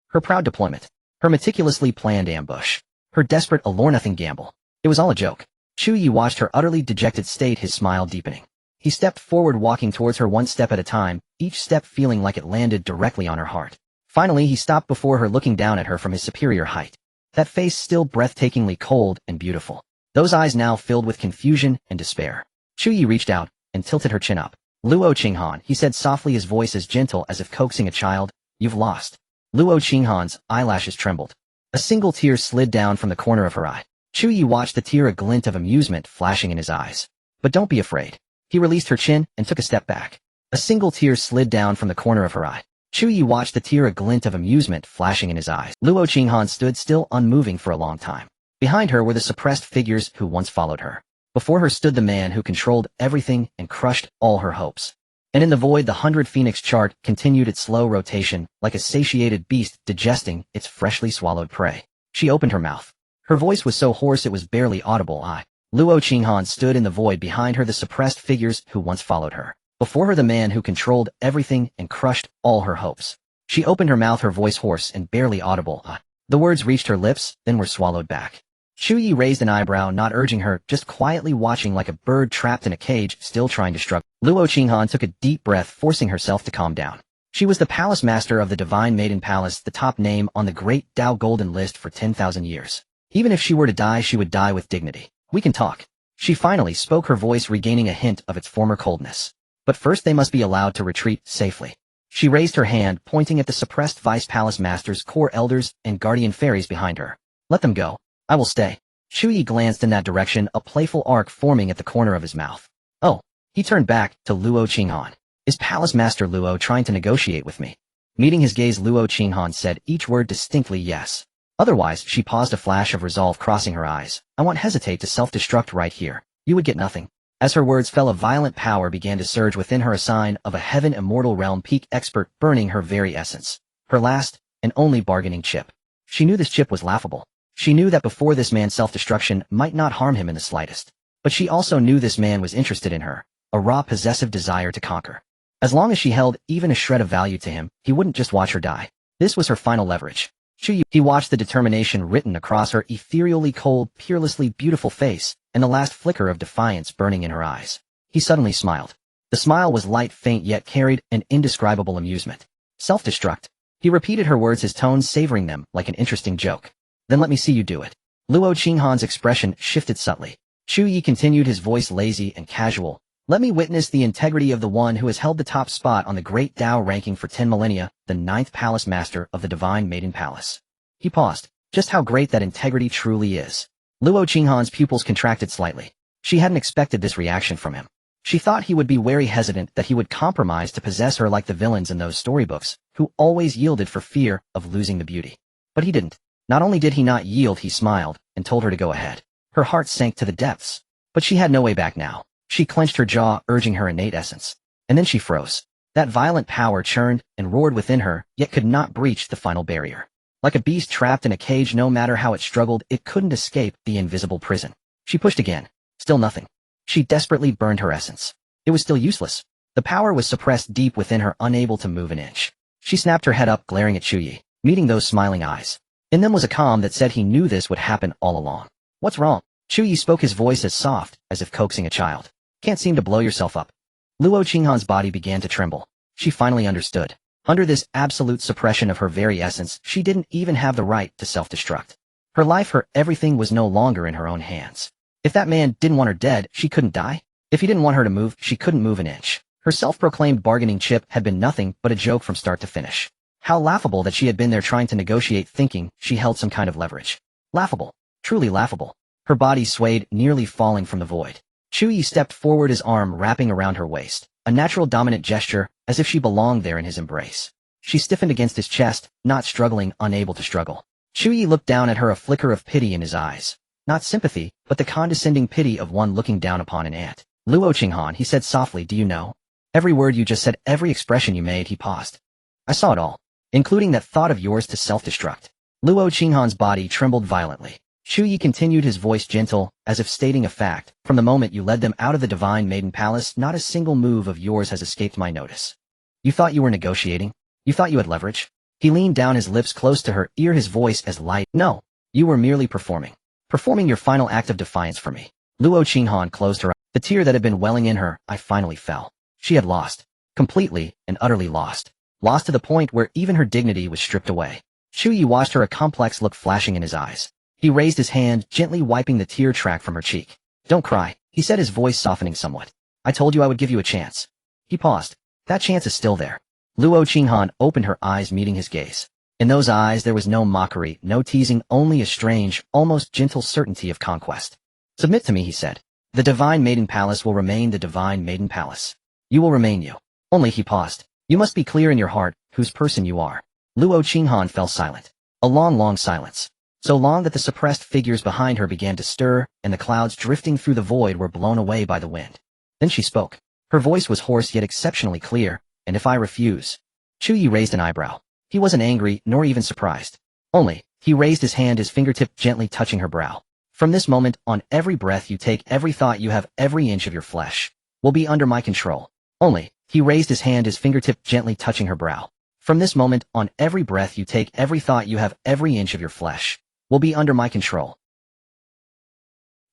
Her proud deployment, her meticulously planned ambush, her desperate allure-nothing gamble. It was all a joke. Chu Ye watched her utterly dejected state, his smile deepening. He stepped forward, walking towards her 1 step at a time, each step feeling like it landed directly on her heart. Finally, he stopped before her, looking down at her from his superior height. That face still breathtakingly cold and beautiful. Those eyes now filled with confusion and despair. Chu Ye reached out and tilted her chin up. "Luo Qinghan," he said softly, his voice as gentle as if coaxing a child, "you've lost." Luo Qinghan's eyelashes trembled. A single tear slid down from the corner of her eye. Chu Ye watched the tear, a glint of amusement flashing in his eyes. "But don't be afraid." He released her chin and took a step back. A single tear slid down from the corner of her eye. Chu Ye watched the tear, a glint of amusement flashing in his eyes. Luo Qinghan stood still, unmoving for a long time. Behind her were the suppressed figures who once followed her. Before her stood the man who controlled everything and crushed all her hopes. And in the void, the 100 Phoenix chart continued its slow rotation, like a satiated beast digesting its freshly swallowed prey. She opened her mouth. Her voice was so hoarse it was barely audible. Luo Qinghan stood in the void, behind her the suppressed figures who once followed her. Before her the man who controlled everything and crushed all her hopes. She opened her mouth, her voice hoarse and barely audible. The words reached her lips, then were swallowed back. Chu Ye raised an eyebrow, not urging her, just quietly watching like a bird trapped in a cage, still trying to struggle. Luo Qinghan took a deep breath, forcing herself to calm down. She was the palace master of the Divine Maiden Palace, the top name on the Great Tao Golden List for 10,000 years. Even if she were to die, she would die with dignity. "We can talk." She finally spoke, her voice regaining a hint of its former coldness. "But first they must be allowed to retreat safely." She raised her hand, pointing at the suppressed Vice Palace Masters, core elders, and guardian fairies behind her. "Let them go. I will stay." Chu Ye glanced in that direction, a playful arc forming at the corner of his mouth. Oh. He turned back to Luo Qinghan. Is Palace Master Luo trying to negotiate with me? Meeting his gaze, Luo Qinghan said each word distinctly yes. Otherwise, she paused, a flash of resolve crossing her eyes. I won't hesitate to self-destruct right here. You would get nothing. As her words fell, a violent power began to surge within her, a sign of a heaven immortal realm peak expert burning her very essence. Her last and only bargaining chip. She knew this chip was laughable. She knew that before this man's self-destruction might not harm him in the slightest. But she also knew this man was interested in her, a raw possessive desire to conquer. As long as she held even a shred of value to him, he wouldn't just watch her die. This was her final leverage. Chu Ye, he watched the determination written across her ethereally cold, peerlessly beautiful face, and the last flicker of defiance burning in her eyes. He suddenly smiled. The smile was light, faint, yet carried an indescribable amusement. Self-destruct. He repeated her words, his tone savoring them like an interesting joke. Then let me see you do it. Luo Qinghan's expression shifted subtly. Chu Ye continued, his voice lazy and casual. Let me witness the integrity of the one who has held the top spot on the great Dao ranking for 10 millennia, the 9th Palace Master of the Divine Maiden Palace. He paused. Just how great that integrity truly is. Luo Qinghan's pupils contracted slightly. She hadn't expected this reaction from him. She thought he would be wary, hesitant, that he would compromise to possess her like the villains in those storybooks, who always yielded for fear of losing the beauty. But he didn't. Not only did he not yield, he smiled and told her to go ahead. Her heart sank to the depths. But she had no way back now. She clenched her jaw, urging her innate essence. And then she froze. That violent power churned and roared within her, yet could not breach the final barrier. Like a beast trapped in a cage, no matter how it struggled, it couldn't escape the invisible prison. She pushed again. Still nothing. She desperately burned her essence. It was still useless. The power was suppressed deep within her, unable to move an inch. She snapped her head up, glaring at Chu Ye, meeting those smiling eyes. In them was a calm that said he knew this would happen all along. What's wrong? Chu Ye spoke, his voice as soft as if coaxing a child. Can't seem to blow yourself up. Luo Qinghan's body began to tremble. She finally understood. Under this absolute suppression of her very essence, she didn't even have the right to self-destruct. Her life, her everything was no longer in her own hands. If that man didn't want her dead, she couldn't die. If he didn't want her to move, she couldn't move an inch. Her self-proclaimed bargaining chip had been nothing but a joke from start to finish. How laughable that she had been there trying to negotiate, thinking she held some kind of leverage. Laughable. Truly laughable. Her body swayed, nearly falling from the void. Chu Ye stepped forward, his arm wrapping around her waist, a natural dominant gesture, as if she belonged there in his embrace. She stiffened against his chest, not struggling, unable to struggle. Chu Ye looked down at her, a flicker of pity in his eyes. Not sympathy, but the condescending pity of one looking down upon an ant. Luo Qinghan, he said softly, do you know? Every word you just said, every expression you made. He paused. I saw it all, including that thought of yours to self-destruct. Luo Qinghan's body trembled violently. Chu Ye continued, his voice gentle, as if stating a fact. From the moment you led them out of the Divine Maiden Palace, not a single move of yours has escaped my notice. You thought you were negotiating? You thought you had leverage? He leaned down, his lips close to her ear, his voice as light. No. You were merely performing. Performing your final act of defiance for me. Luo Qinghan closed her eyes. The tear that had been welling in her, I finally fell. She had lost. Completely and utterly lost. Lost to the point where even her dignity was stripped away. Chu Ye watched her, a complex look flashing in his eyes. He raised his hand, gently wiping the tear track from her cheek. Don't cry, he said, his voice softening somewhat. I told you I would give you a chance. He paused. That chance is still there. Luo Qinghan opened her eyes, meeting his gaze. In those eyes there was no mockery, no teasing, only a strange, almost gentle certainty of conquest. Submit to me, he said. The Divine Maiden Palace will remain the Divine Maiden Palace. You will remain you. Only, he paused. You must be clear in your heart, whose person you are. Luo Qinghan fell silent. A long, long silence. So long that the suppressed figures behind her began to stir, and the clouds drifting through the void were blown away by the wind. Then she spoke. Her voice was hoarse yet exceptionally clear. And if I refuse? Chu Ye raised an eyebrow. He wasn't angry, nor even surprised. Only, he raised his hand, his fingertip gently touching her brow. From this moment on, every breath you take, every thought you have, every inch of your flesh will be under my control. Only, he raised his hand, his fingertip gently touching her brow. From this moment on, every breath you take, every thought you have, every inch of your flesh will be under my control.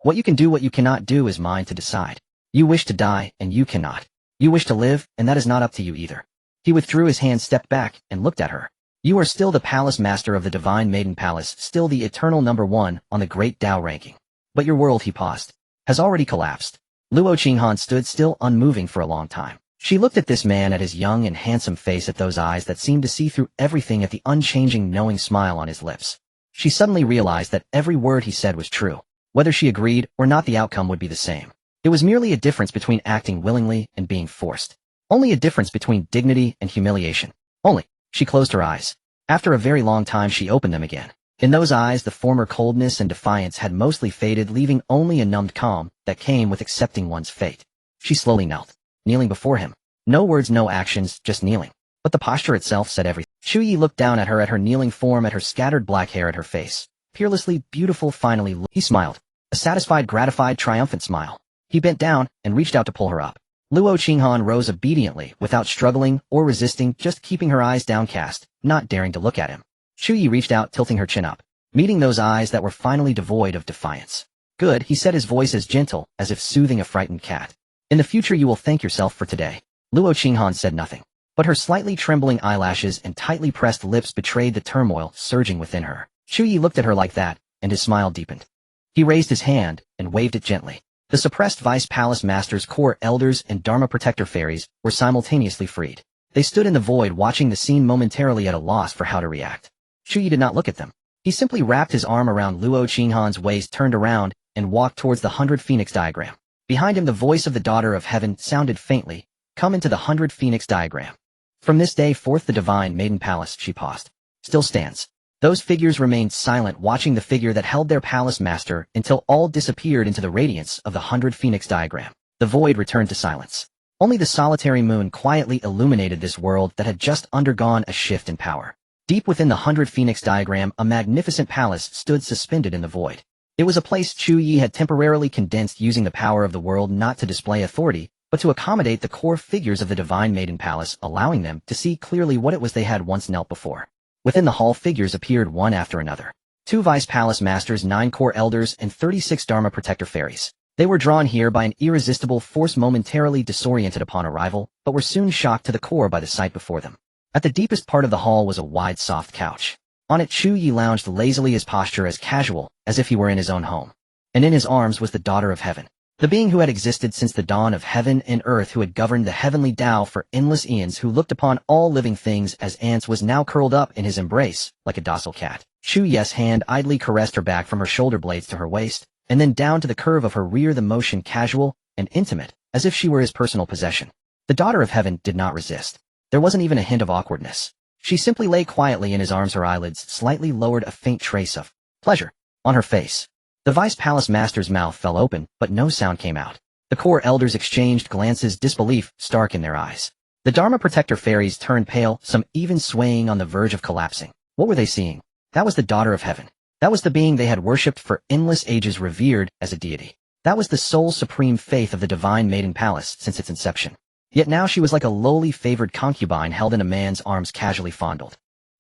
What you can do, what you cannot do is mine to decide. You wish to die, and you cannot. You wish to live, and that is not up to you either. He withdrew his hand, stepped back, and looked at her. You are still the Palace Master of the Divine Maiden Palace, still the eternal #1 on the great Dao ranking. But your world, he paused, has already collapsed. Luo Qinghan stood still, unmoving for a long time. She looked at this man, at his young and handsome face, at those eyes that seemed to see through everything, at the unchanging, knowing smile on his lips. She suddenly realized that every word he said was true. Whether she agreed or not, the outcome would be the same. It was merely a difference between acting willingly and being forced. Only a difference between dignity and humiliation. Only. She closed her eyes. After a very long time she opened them again. In those eyes the former coldness and defiance had mostly faded, leaving only a numbed calm that came with accepting one's fate. She slowly knelt, kneeling before him. No words, no actions, just kneeling. But the posture itself said everything. Chu Ye looked down at her kneeling form, at her scattered black hair, at her face. Peerlessly beautiful. Finally, he smiled. A satisfied, gratified, triumphant smile. He bent down and reached out to pull her up. Luo Qinghan rose obediently, without struggling or resisting, just keeping her eyes downcast, not daring to look at him. Chu Ye reached out, tilting her chin up, meeting those eyes that were finally devoid of defiance. Good, he said, his voice as gentle as if soothing a frightened cat. In the future you will thank yourself for today. Luo Qinghan said nothing, but her slightly trembling eyelashes and tightly pressed lips betrayed the turmoil surging within her. Chu Ye looked at her like that, and his smile deepened. He raised his hand and waved it gently. The suppressed Vice Palace Masters, Core Elders, and Dharma Protector Fairies were simultaneously freed. They stood in the void, watching the scene, momentarily at a loss for how to react. Chu Ye did not look at them. He simply wrapped his arm around Luo Qinghan's waist, turned around, and walked towards the 100 Phoenix diagram. Behind him the voice of the Daughter of Heaven sounded faintly, "Come into the 100 Phoenix diagram." From this day forth the Divine Maiden Palace, she paused, still stands. Those figures remained silent, watching the figure that held their palace master until all disappeared into the radiance of the 100 Phoenix diagram. The void returned to silence. Only the solitary moon quietly illuminated this world that had just undergone a shift in power. Deep within the 100 Phoenix diagram, a magnificent palace stood suspended in the void. It was a place Chu Ye had temporarily condensed, using the power of the world not to display authority, but to accommodate the core figures of the Divine Maiden Palace, allowing them to see clearly what it was they had once knelt before. Within the hall, figures appeared one after another. 2 Vice Palace Masters, 9 Core Elders, and 36 Dharma Protector Fairies. They were drawn here by an irresistible force, momentarily disoriented upon arrival, but were soon shocked to the core by the sight before them. At the deepest part of the hall was a wide, soft couch. On it Chu Ye lounged lazily, his posture as casual as if he were in his own home. And in his arms was the Daughter of Heaven, the being who had existed since the dawn of heaven and earth, who had governed the heavenly Tao for endless eons, who looked upon all living things as ants, was now curled up in his embrace like a docile cat. Chu Ye's hand idly caressed her back from her shoulder blades to her waist, and then down to the curve of her rear, the motion casual and intimate, as if she were his personal possession. The Daughter of Heaven did not resist. There wasn't even a hint of awkwardness. She simply lay quietly in his arms, her eyelids slightly lowered, a faint trace of pleasure on her face. The Vice Palace Master's mouth fell open, but no sound came out. The Core Elders exchanged glances, disbelief stark in their eyes. The Dharma Protector Fairies turned pale, some even swaying on the verge of collapsing. What were they seeing? That was the Daughter of Heaven. That was the being they had worshipped for endless ages, revered as a deity. That was the sole supreme faith of the Divine Maiden Palace since its inception. Yet now she was like a lowly favored concubine held in a man's arms, casually fondled.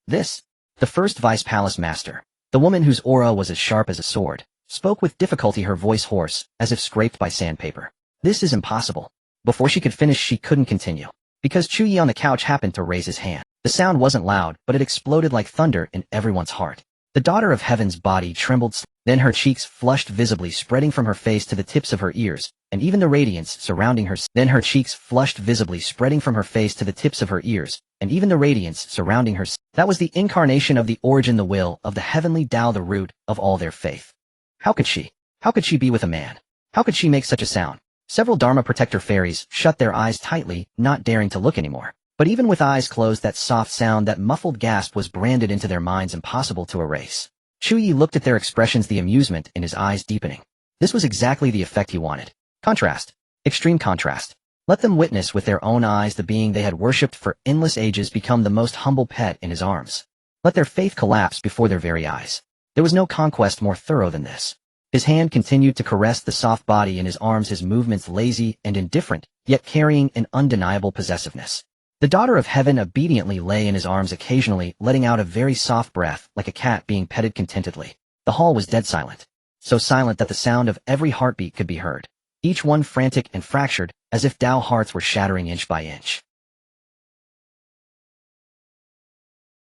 This, the first Vice Palace Master, the woman whose aura was as sharp as a sword, spoke with difficulty, her voice hoarse, as if scraped by sandpaper. This is impossible. Before she could finish, she couldn't continue, because Chu Ye on the couch happened to raise his hand. The sound wasn't loud, but it exploded like thunder in everyone's heart. The Daughter of Heaven's body trembled, then her cheeks flushed visibly, spreading from her face to the tips of her ears, and even the radiance surrounding her. Then her cheeks flushed visibly, spreading from her face to the tips of her ears, and even the radiance surrounding her. That was the incarnation of the origin, the will of the heavenly Tao, the root of all their faith. How could she be with a man? How could she make such a sound? Several Dharma Protector Fairies shut their eyes tightly, not daring to look anymore. But even with eyes closed, that soft sound, that muffled gasp was branded into their minds, impossible to erase. Chu Ye looked at their expressions, the amusement in his eyes deepening. This was exactly the effect he wanted. Contrast. Extreme contrast. Let them witness with their own eyes the being they had worshipped for endless ages become the most humble pet in his arms. Let their faith collapse before their very eyes. There was no conquest more thorough than this. His hand continued to caress the soft body in his arms, his movements lazy and indifferent, yet carrying an undeniable possessiveness. The Daughter of Heaven obediently lay in his arms, occasionally letting out a very soft breath like a cat being petted contentedly. The hall was dead silent. So silent that the sound of every heartbeat could be heard, each one frantic and fractured, as if Tao hearts were shattering inch by inch.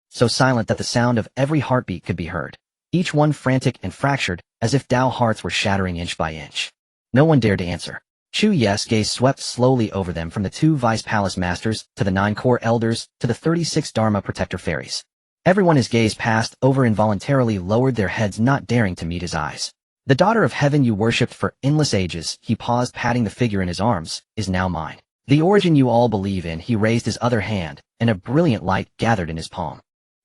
So silent that the sound of every heartbeat could be heard, each one frantic and fractured, as if Tao hearts were shattering inch by inch. No one dared to answer. Chu Ye's gaze swept slowly over them, from the 2 Vice Palace Masters, to the 9 Core Elders, to the 36 Dharma Protector Fairies. Everyone his gaze passed over involuntarily lowered their heads, not daring to meet his eyes. The daughter of heaven you worshipped for endless ages, he paused, patting the figure in his arms, is now mine. The origin you all believe in, he raised his other hand, and a brilliant light gathered in his palm.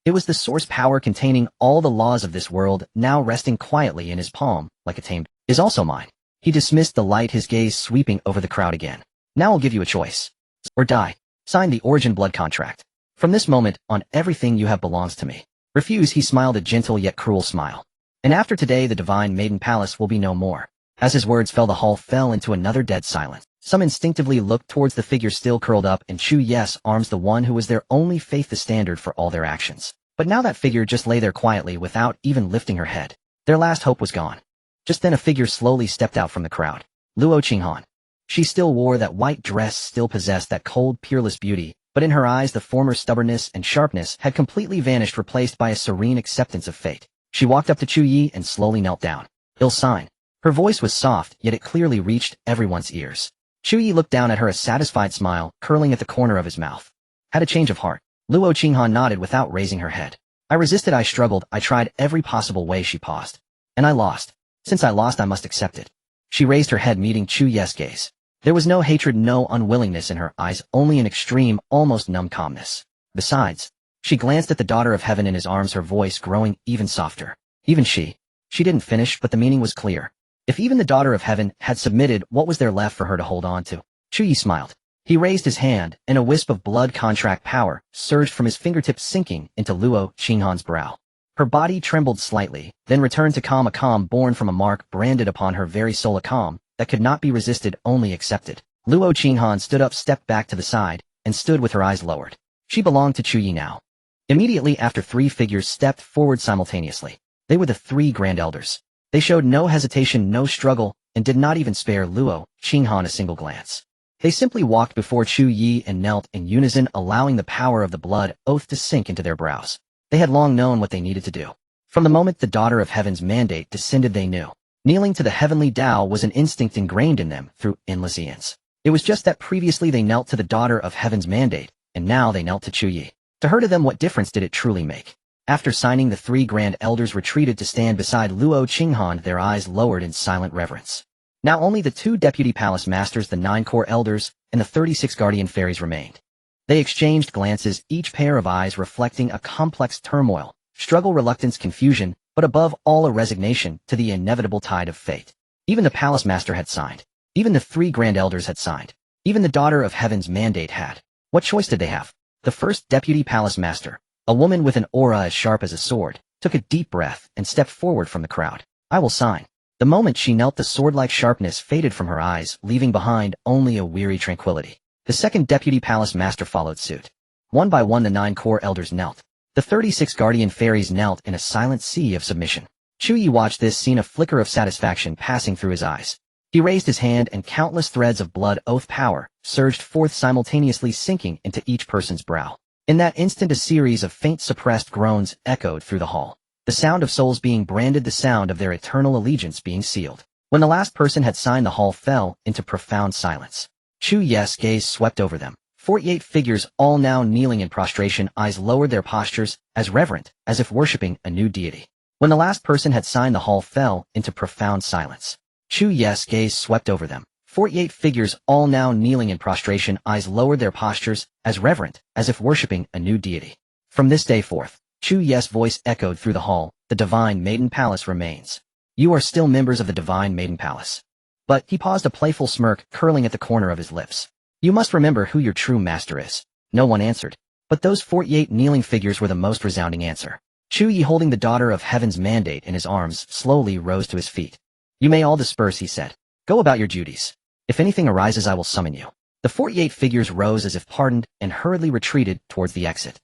It was the source power containing all the laws of this world, now resting quietly in his palm, like a tamed, is also mine. He dismissed the light, his gaze sweeping over the crowd again. Now I'll give you a choice. Or die. Sign the origin blood contract. From this moment on, everything you have belongs to me. Refuse, he smiled, a gentle yet cruel smile. And after today the divine maiden palace will be no more. As his words fell, the hall fell into another dead silence. Some instinctively looked towards the figure still curled up in Chu Ye's arms, the one who was their only faith, the standard for all their actions. But now that figure just lay there quietly without even lifting her head. Their last hope was gone. Just then a figure slowly stepped out from the crowd. Luo Qinghan. She still wore that white dress, still possessed that cold, peerless beauty, but in her eyes the former stubbornness and sharpness had completely vanished, replaced by a serene acceptance of fate. She walked up to Chu Ye and slowly knelt down. "Ill sign." Her voice was soft, yet it clearly reached everyone's ears. Chu Ye looked down at her, a satisfied smile curling at the corner of his mouth. Had a change of heart. Luo Qinghan nodded without raising her head. "I resisted, I struggled, I tried every possible way," she paused. "And I lost. Since I lost, I must accept it." She raised her head, meeting Chu Ye's gaze. There was no hatred, no unwillingness in her eyes, only an extreme, almost numb calmness. Besides, she glanced at the daughter of heaven in his arms, her voice growing even softer. Even she didn't finish, but the meaning was clear. If even the daughter of heaven had submitted, what was there left for her to hold on to? Chu Ye smiled. He raised his hand, and a wisp of blood contract power surged from his fingertips, sinking into Luo Qinghan's brow. Her body trembled slightly, then returned to calm, a calm born from a mark branded upon her very soul, a calm that could not be resisted, only accepted. Luo Qinghan stood up, stepped back to the side, and stood with her eyes lowered. She belonged to Chu Ye now. Immediately after, three figures stepped forward simultaneously. They were the three grand elders. They showed no hesitation, no struggle, and did not even spare Luo Qinghan a single glance. They simply walked before Chu Ye and knelt in unison, allowing the power of the blood oath to sink into their brows. They had long known what they needed to do. From the moment the daughter of heaven's mandate descended, they knew. Kneeling to the heavenly Tao was an instinct ingrained in them through endless eons. It was just that previously they knelt to the daughter of heaven's mandate, and now they knelt to Chu Ye. To her, to them, what difference did it truly make? After signing, the three grand elders retreated to stand beside Luo Qinghan, their eyes lowered in silent reverence. Now only the two deputy palace masters, the 9 core elders, and the 36 guardian fairies remained. They exchanged glances, each pair of eyes reflecting a complex turmoil, struggle, reluctance, confusion, but above all a resignation to the inevitable tide of fate. Even the palace master had signed. Even the 3 grand elders had signed. Even the daughter of heaven's mandate had. What choice did they have? The first deputy palace master, a woman with an aura as sharp as a sword, took a deep breath and stepped forward from the crowd. "I will sign." The moment she knelt, the sword-like sharpness faded from her eyes, leaving behind only a weary tranquility. The second deputy palace master followed suit. One by one the 9 core elders knelt. The 36 guardian fairies knelt in a silent sea of submission. Chu Ye watched this scene, a flicker of satisfaction passing through his eyes. He raised his hand, and countless threads of blood oath power surged forth simultaneously, sinking into each person's brow. In that instant, a series of faint suppressed groans echoed through the hall. The sound of souls being branded, the sound of their eternal allegiance being sealed. When the last person had signed, the hall fell into profound silence. Chu Ye's gaze swept over them. 48 figures, all now kneeling in prostration, eyes lowered, their postures as reverent as if worshipping a new deity. When the last person had signed, the hall fell into profound silence. Chu Ye's gaze swept over them. 48 figures, all now kneeling in prostration, eyes lowered, their postures as reverent as if worshipping a new deity. From this day forth, Chu Ye's voice echoed through the hall, the Divine Maiden Palace remains. You are still members of the Divine Maiden Palace. But he paused, a playful smirk curling at the corner of his lips. You must remember who your true master is. No one answered. But those 48 kneeling figures were the most resounding answer. Chu Ye, holding the daughter of heaven's mandate in his arms, slowly rose to his feet. You may all disperse, he said. Go about your duties. If anything arises, I will summon you. The 48 figures rose as if pardoned and hurriedly retreated towards the exit.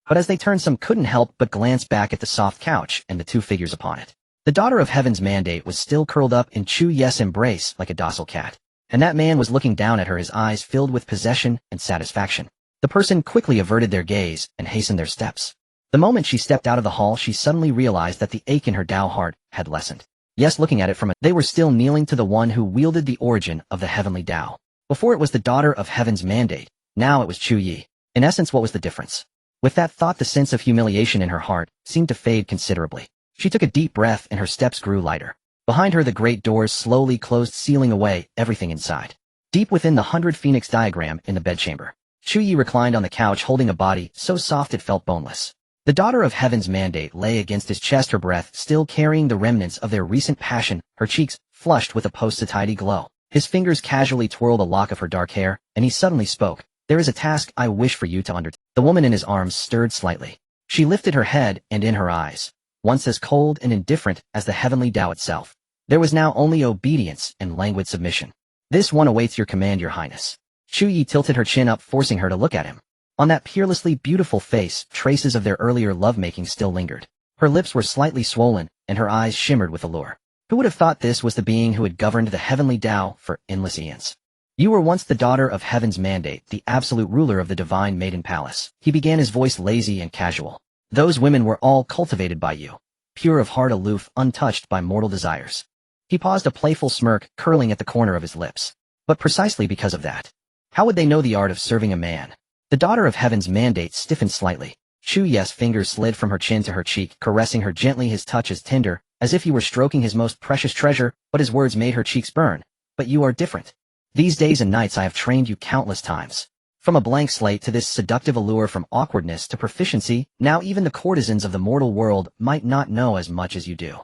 But as they turned, some couldn't help but glance back at the soft couch and the 2 figures upon it. The daughter of heaven's mandate was still curled up in Chu Ye's embrace like a docile cat. And that man was looking down at her, his eyes filled with possession and satisfaction. The person quickly averted their gaze and hastened their steps. The moment she stepped out of the hall, she suddenly realized that the ache in her Tao heart had lessened. Yes, looking at it from they were still kneeling to the one who wielded the origin of the heavenly Tao. Before it was the daughter of heaven's mandate, now it was Chu Ye. In essence, what was the difference? With that thought, the sense of humiliation in her heart seemed to fade considerably. She took a deep breath and her steps grew lighter. Behind her the great doors slowly closed, sealing away everything inside. Deep within the 100 Phoenix diagram in the bedchamber, Chu Ye reclined on the couch holding a body so soft it felt boneless. The daughter of heaven's mandate lay against his chest, her breath still carrying the remnants of their recent passion, her cheeks flushed with a post-satiety glow. His fingers casually twirled a lock of her dark hair, and he suddenly spoke. There is a task I wish for you to undertake. The woman in his arms stirred slightly. She lifted her head, and in her eyes, once as cold and indifferent as the heavenly Tao itself, there was now only obedience and languid submission. This one awaits your command, your highness. Chu Ye tilted her chin up, forcing her to look at him. On that peerlessly beautiful face, traces of their earlier lovemaking still lingered. Her lips were slightly swollen, and her eyes shimmered with allure. Who would have thought this was the being who had governed the heavenly Tao for endless eons? You were once the daughter of heaven's mandate, the absolute ruler of the divine maiden palace. He began, his voice lazy and casual. Those women were all cultivated by you, pure of heart, aloof, untouched by mortal desires. He paused, a playful smirk curling at the corner of his lips. But precisely because of that, how would they know the art of serving a man? The daughter of heaven's mandate stiffened slightly. Chu Ye's fingers slid from her chin to her cheek, caressing her gently, his touch as tender, as if he were stroking his most precious treasure, but his words made her cheeks burn. But you are different. These days and nights I have trained you countless times. From a blank slate to this seductive allure, from awkwardness to proficiency, now even the courtesans of the mortal world might not know as much as you do.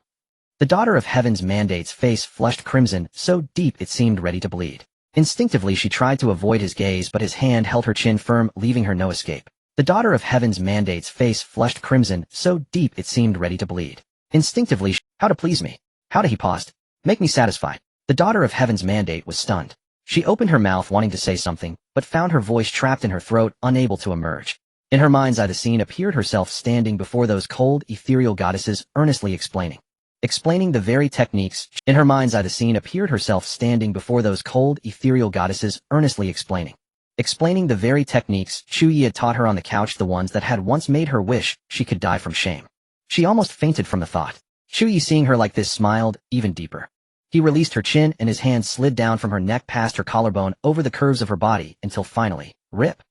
The daughter of heaven's mandate's face flushed crimson, so deep it seemed ready to bleed. Instinctively she tried to avoid his gaze, but his hand held her chin firm, leaving her no escape. The daughter of heaven's mandate's face flushed crimson, so deep it seemed ready to bleed. Instinctively how to please me? How to, he paused. Make me satisfied. The daughter of heaven's mandate was stunned. She opened her mouth wanting to say something, but found her voice trapped in her throat, unable to emerge. In her mind's eye the scene appeared, herself standing before those cold, ethereal goddesses, earnestly explaining the very techniques. In her mind's eye the scene appeared, herself standing before those cold, ethereal goddesses, earnestly explaining the very techniques Chu Ye had taught her on the couch, the ones that had once made her wish she could die from shame. She almost fainted from the thought. Chu Ye, seeing her like this, smiled even deeper. He released her chin, and his hand slid down from her neck past her collarbone over the curves of her body until finally, rip!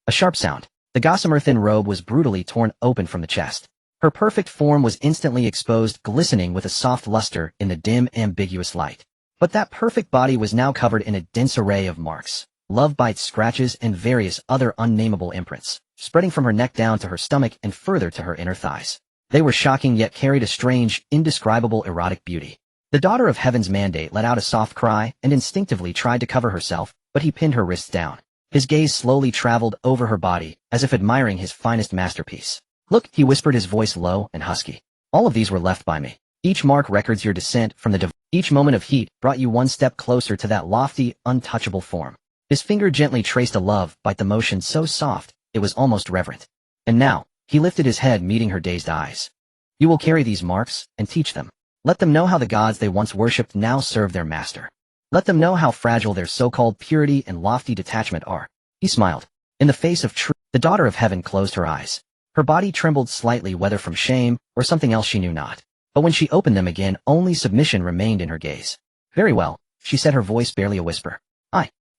A sharp sound. The gossamer thin robe was brutally torn open from the chest. Her perfect form was instantly exposed, glistening with a soft luster in the dim, ambiguous light. But that perfect body was now covered in a dense array of marks, love bites, scratches, and various other unnameable imprints, spreading from her neck down to her stomach and further to her inner thighs. They were shocking, yet carried a strange, indescribable erotic beauty. The daughter of heaven's mandate let out a soft cry and instinctively tried to cover herself, but he pinned her wrists down. His gaze slowly traveled over her body, as if admiring his finest masterpiece. Look, he whispered, his voice low and husky. All of these were left by me. Each mark records your descent from the divine. Each moment of heat brought you one step closer to that lofty, untouchable form. His finger gently traced a love bite, the motion so soft, it was almost reverent. And now, he lifted his head, meeting her dazed eyes. You will carry these marks and teach them. Let them know how the gods they once worshipped now serve their master. Let them know how fragile their so-called purity and lofty detachment are. He smiled. In the face of truth, the daughter of heaven closed her eyes. Her body trembled slightly, whether from shame or something else she knew not. But when she opened them again, only submission remained in her gaze. Very well, she said, her voice barely a whisper.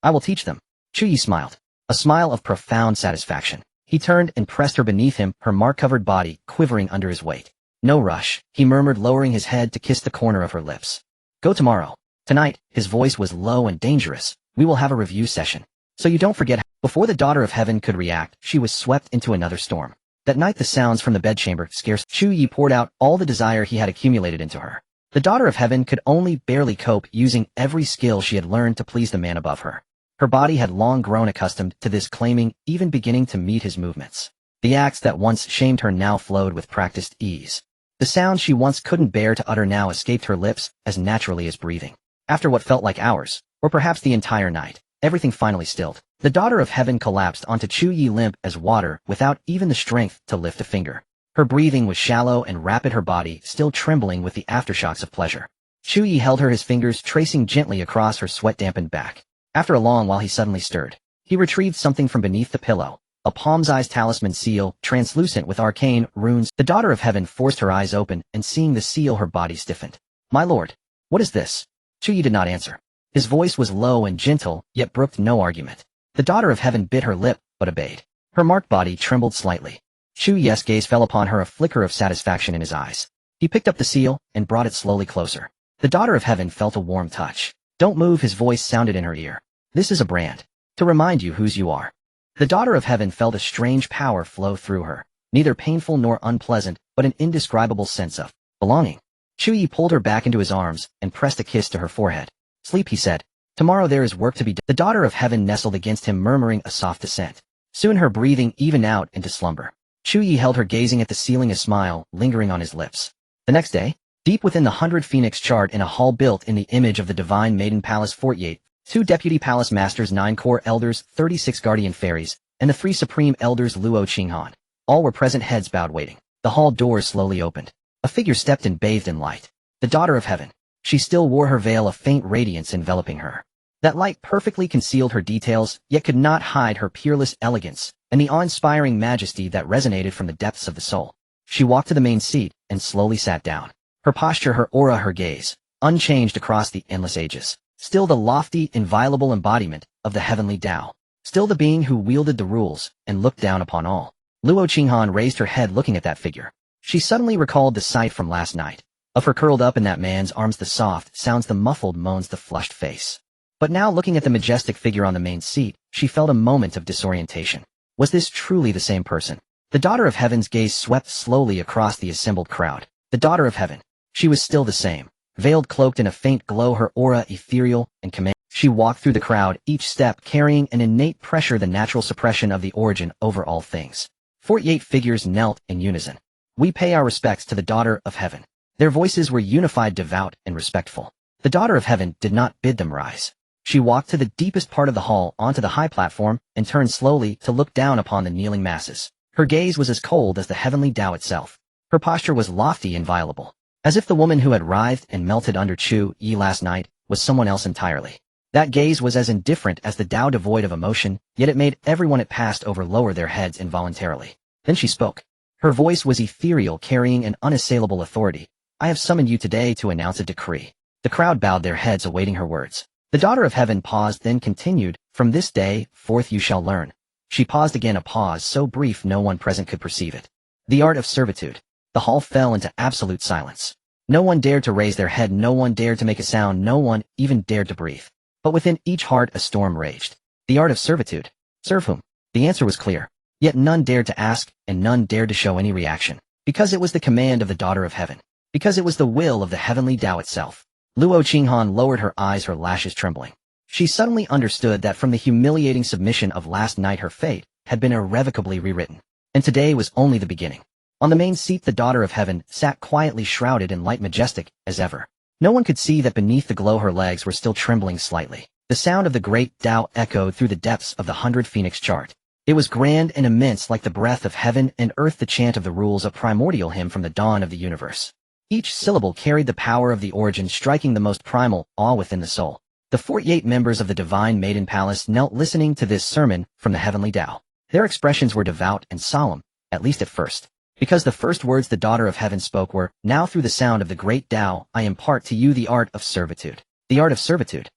I will teach them. Chu Ye smiled. A smile of profound satisfaction. He turned and pressed her beneath him, her mark-covered body quivering under his weight. No rush, he murmured, lowering his head to kiss the corner of her lips. Go tomorrow. Tonight, his voice was low and dangerous. We will have a review session. So you don't forget. Before the daughter of heaven could react, she was swept into another storm. That night the sounds from the bedchamber scarce. Chu Ye poured out all the desire he had accumulated into her. The daughter of heaven could only barely cope, using every skill she had learned to please the man above her. Her body had long grown accustomed to this, claiming, even beginning to meet his movements. The acts that once shamed her now flowed with practiced ease. The sounds she once couldn't bear to utter now escaped her lips as naturally as breathing. After what felt like hours, or perhaps the entire night, everything finally stilled. The daughter of heaven collapsed onto Chu Ye, limp as water, without even the strength to lift a finger. Her breathing was shallow and rapid, her body still trembling with the aftershocks of pleasure. Chu Ye held her, his fingers tracing gently across her sweat-dampened back. After a long while he suddenly stirred. He retrieved something from beneath the pillow. A palm-sized talisman seal, translucent with arcane runes. The daughter of heaven forced her eyes open, and seeing the seal her body stiffened. My lord, what is this? Chu Ye did not answer. His voice was low and gentle, yet brooked no argument. The daughter of heaven bit her lip, but obeyed. Her marked body trembled slightly. Chu Ye's gaze fell upon her, a flicker of satisfaction in his eyes. He picked up the seal and brought it slowly closer. The daughter of heaven felt a warm touch. Don't move, his voice sounded in her ear. This is a brand. To remind you whose you are. The daughter of heaven felt a strange power flow through her, neither painful nor unpleasant, but an indescribable sense of belonging. Chu Ye pulled her back into his arms and pressed a kiss to her forehead. Sleep, he said. Tomorrow there is work to be done. The daughter of heaven nestled against him, murmuring a soft assent. Soon her breathing evened out into slumber. Chu Ye held her, gazing at the ceiling, a smile lingering on his lips. The next day, deep within the 100 Phoenix chart, in a hall built in the image of the divine maiden palace, 48, 2 deputy palace masters, 9 core elders, 36 guardian fairies, and the 3 supreme elders Luo Qinghan. All were present, heads bowed, waiting. The hall doors slowly opened. A figure stepped in, bathed in light. The daughter of heaven. She still wore her veil, a faint radiance enveloping her. That light perfectly concealed her details, yet could not hide her peerless elegance and the awe-inspiring majesty that resonated from the depths of the soul. She walked to the main seat and slowly sat down. Her posture, her aura, her gaze, unchanged across the endless ages. Still the lofty, inviolable embodiment of the heavenly Tao. Still the being who wielded the rules and looked down upon all. Luo Qinghan raised her head, looking at that figure. She suddenly recalled the sight from last night. Of her curled up in that man's arms, the soft sounds, the muffled moans, the flushed face. But now, looking at the majestic figure on the main seat, she felt a moment of disorientation. Was this truly the same person? The daughter of heaven's gaze swept slowly across the assembled crowd. The daughter of heaven. She was still the same. Veiled, cloaked in a faint glow, her aura ethereal and commanding. She walked through the crowd, each step carrying an innate pressure, the natural suppression of the origin over all things. 48 figures knelt in unison. We pay our respects to the daughter of heaven. Their voices were unified, devout, and respectful. The daughter of heaven did not bid them rise. She walked to the deepest part of the hall, onto the high platform, and turned slowly to look down upon the kneeling masses. Her gaze was as cold as the heavenly Tao itself. Her posture was lofty, inviolable, as if the woman who had writhed and melted under Chu Ye last night was someone else entirely. That gaze was as indifferent as the Tao, devoid of emotion, yet it made everyone it passed over lower their heads involuntarily. Then she spoke. Her voice was ethereal, carrying an unassailable authority. I have summoned you today to announce a decree. The crowd bowed their heads, awaiting her words. The daughter of heaven paused, then continued, From this day forth you shall learn. She paused again, a pause so brief no one present could perceive it. The art of servitude. The hall fell into absolute silence. No one dared to raise their head, no one dared to make a sound, no one even dared to breathe. But within each heart a storm raged. The art of servitude. Serve whom? The answer was clear. Yet none dared to ask, and none dared to show any reaction. Because it was the command of the daughter of heaven. Because it was the will of the heavenly Tao itself. Luo Qinghan lowered her eyes, her lashes trembling. She suddenly understood that from the humiliating submission of last night her fate had been irrevocably rewritten. And today was only the beginning. On the main seat the daughter of heaven sat quietly, shrouded in light, majestic as ever. No one could see that beneath the glow her legs were still trembling slightly. The sound of the great Tao echoed through the depths of the 100 Phoenix chart. It was grand and immense, like the breath of heaven and earth, the chant of the rules, a primordial hymn from the dawn of the universe. Each syllable carried the power of the origin, striking the most primal awe within the soul. The 48 members of the divine maiden palace knelt, listening to this sermon from the heavenly Tao. Their expressions were devout and solemn, at least at first. Because the first words the daughter of heaven spoke were, Now through the sound of the great Tao, I impart to you the art of servitude. The art of servitude.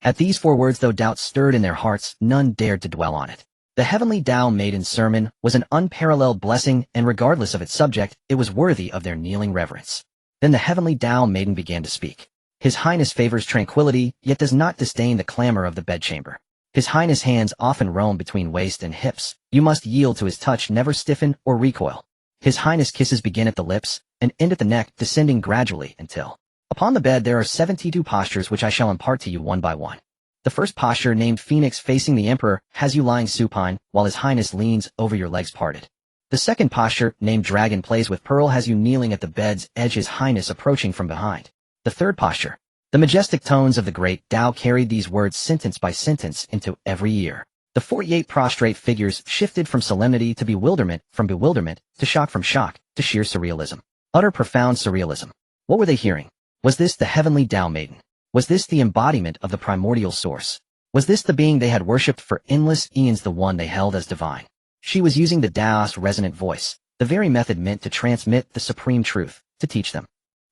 At these 4 words, though doubt stirred in their hearts, none dared to dwell on it. The heavenly Tao maiden's sermon was an unparalleled blessing, and regardless of its subject, it was worthy of their kneeling reverence. Then the heavenly Tao maiden began to speak. His Highness favors tranquility, yet does not disdain the clamor of the bedchamber. His Highness' hands often roam between waist and hips. You must yield to his touch, never stiffen or recoil. His Highness kisses begin at the lips and end at the neck, descending gradually until. Upon the bed there are 72 postures which I shall impart to you one by one. The first posture, named Phoenix facing the Emperor, has you lying supine, while His Highness leans over, your legs parted. The second posture, named Dragon plays with Pearl, has you kneeling at the bed's edge, His Highness approaching from behind. The third posture. The majestic tones of the great Tao carried these words sentence by sentence into every ear. The 48 prostrate figures shifted from solemnity to bewilderment, from bewilderment to shock, from shock to sheer surrealism. Utter profound surrealism. What were they hearing? Was this the heavenly Tao maiden? Was this the embodiment of the primordial source? Was this the being they had worshipped for endless eons, the one they held as divine? She was using the Tao's resonant voice, the very method meant to transmit the supreme truth, to teach them